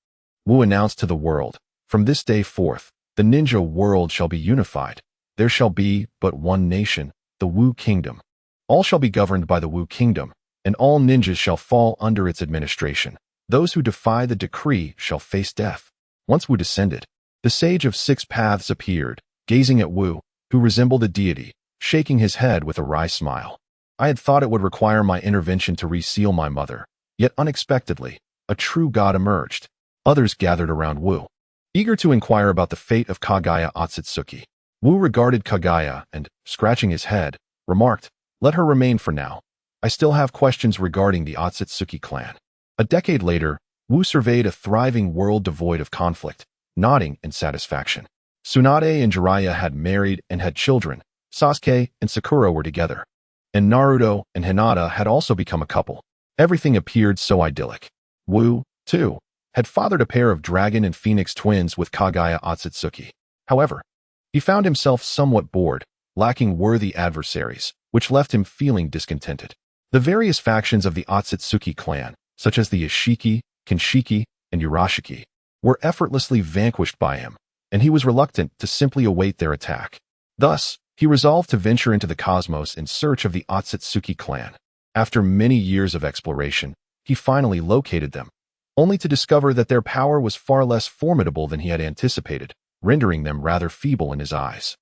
Wu announced to the world, "From this day forth, the ninja world shall be unified. There shall be but one nation, the Wu Kingdom. All shall be governed by the Wu Kingdom, and all ninjas shall fall under its administration. Those who defy the decree shall face death." Once Wu descended, the Sage of Six Paths appeared, gazing at Wu, who resembled a deity, shaking his head with a wry smile. "I had thought it would require my intervention to reseal my mother, yet unexpectedly, a true god emerged." Others gathered around Wu, eager to inquire about the fate of Kaguya Otsutsuki. Wu regarded Kaguya and, scratching his head, remarked, "Let her remain for now. I still have questions regarding the Otsutsuki clan." A decade later, Wu surveyed a thriving world devoid of conflict, nodding in satisfaction. Tsunade and Jiraiya had married and had children. Sasuke and Sakura were together, and Naruto and Hinata had also become a couple. Everything appeared so idyllic. Wu, too, had fathered a pair of dragon and phoenix twins with Kaguya Otsutsuki. However, he found himself somewhat bored, lacking worthy adversaries, which left him feeling discontented. The various factions of the Otsutsuki clan, such as the Ishiki, Kinshiki, and Urashiki, were effortlessly vanquished by him, and he was reluctant to simply await their attack. Thus, he resolved to venture into the cosmos in search of the Otsutsuki clan. After many years of exploration, he finally located them, only to discover that their power was far less formidable than he had anticipated, rendering them rather feeble in his eyes.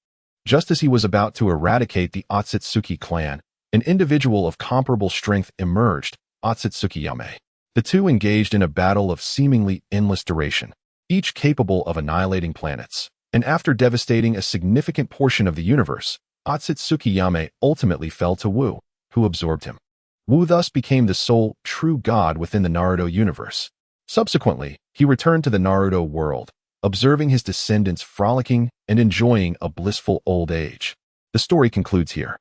Just as he was about to eradicate the Otsutsuki clan, an individual of comparable strength emerged, Otsutsuki Yame. The two engaged in a battle of seemingly endless duration, each capable of annihilating planets. And after devastating a significant portion of the universe, Otsutsuki Yame ultimately fell to Wu, who absorbed him. Wu thus became the sole true god within the Naruto universe. Subsequently, he returned to the Naruto world, observing his descendants frolicking and enjoying a blissful old age. The story concludes here.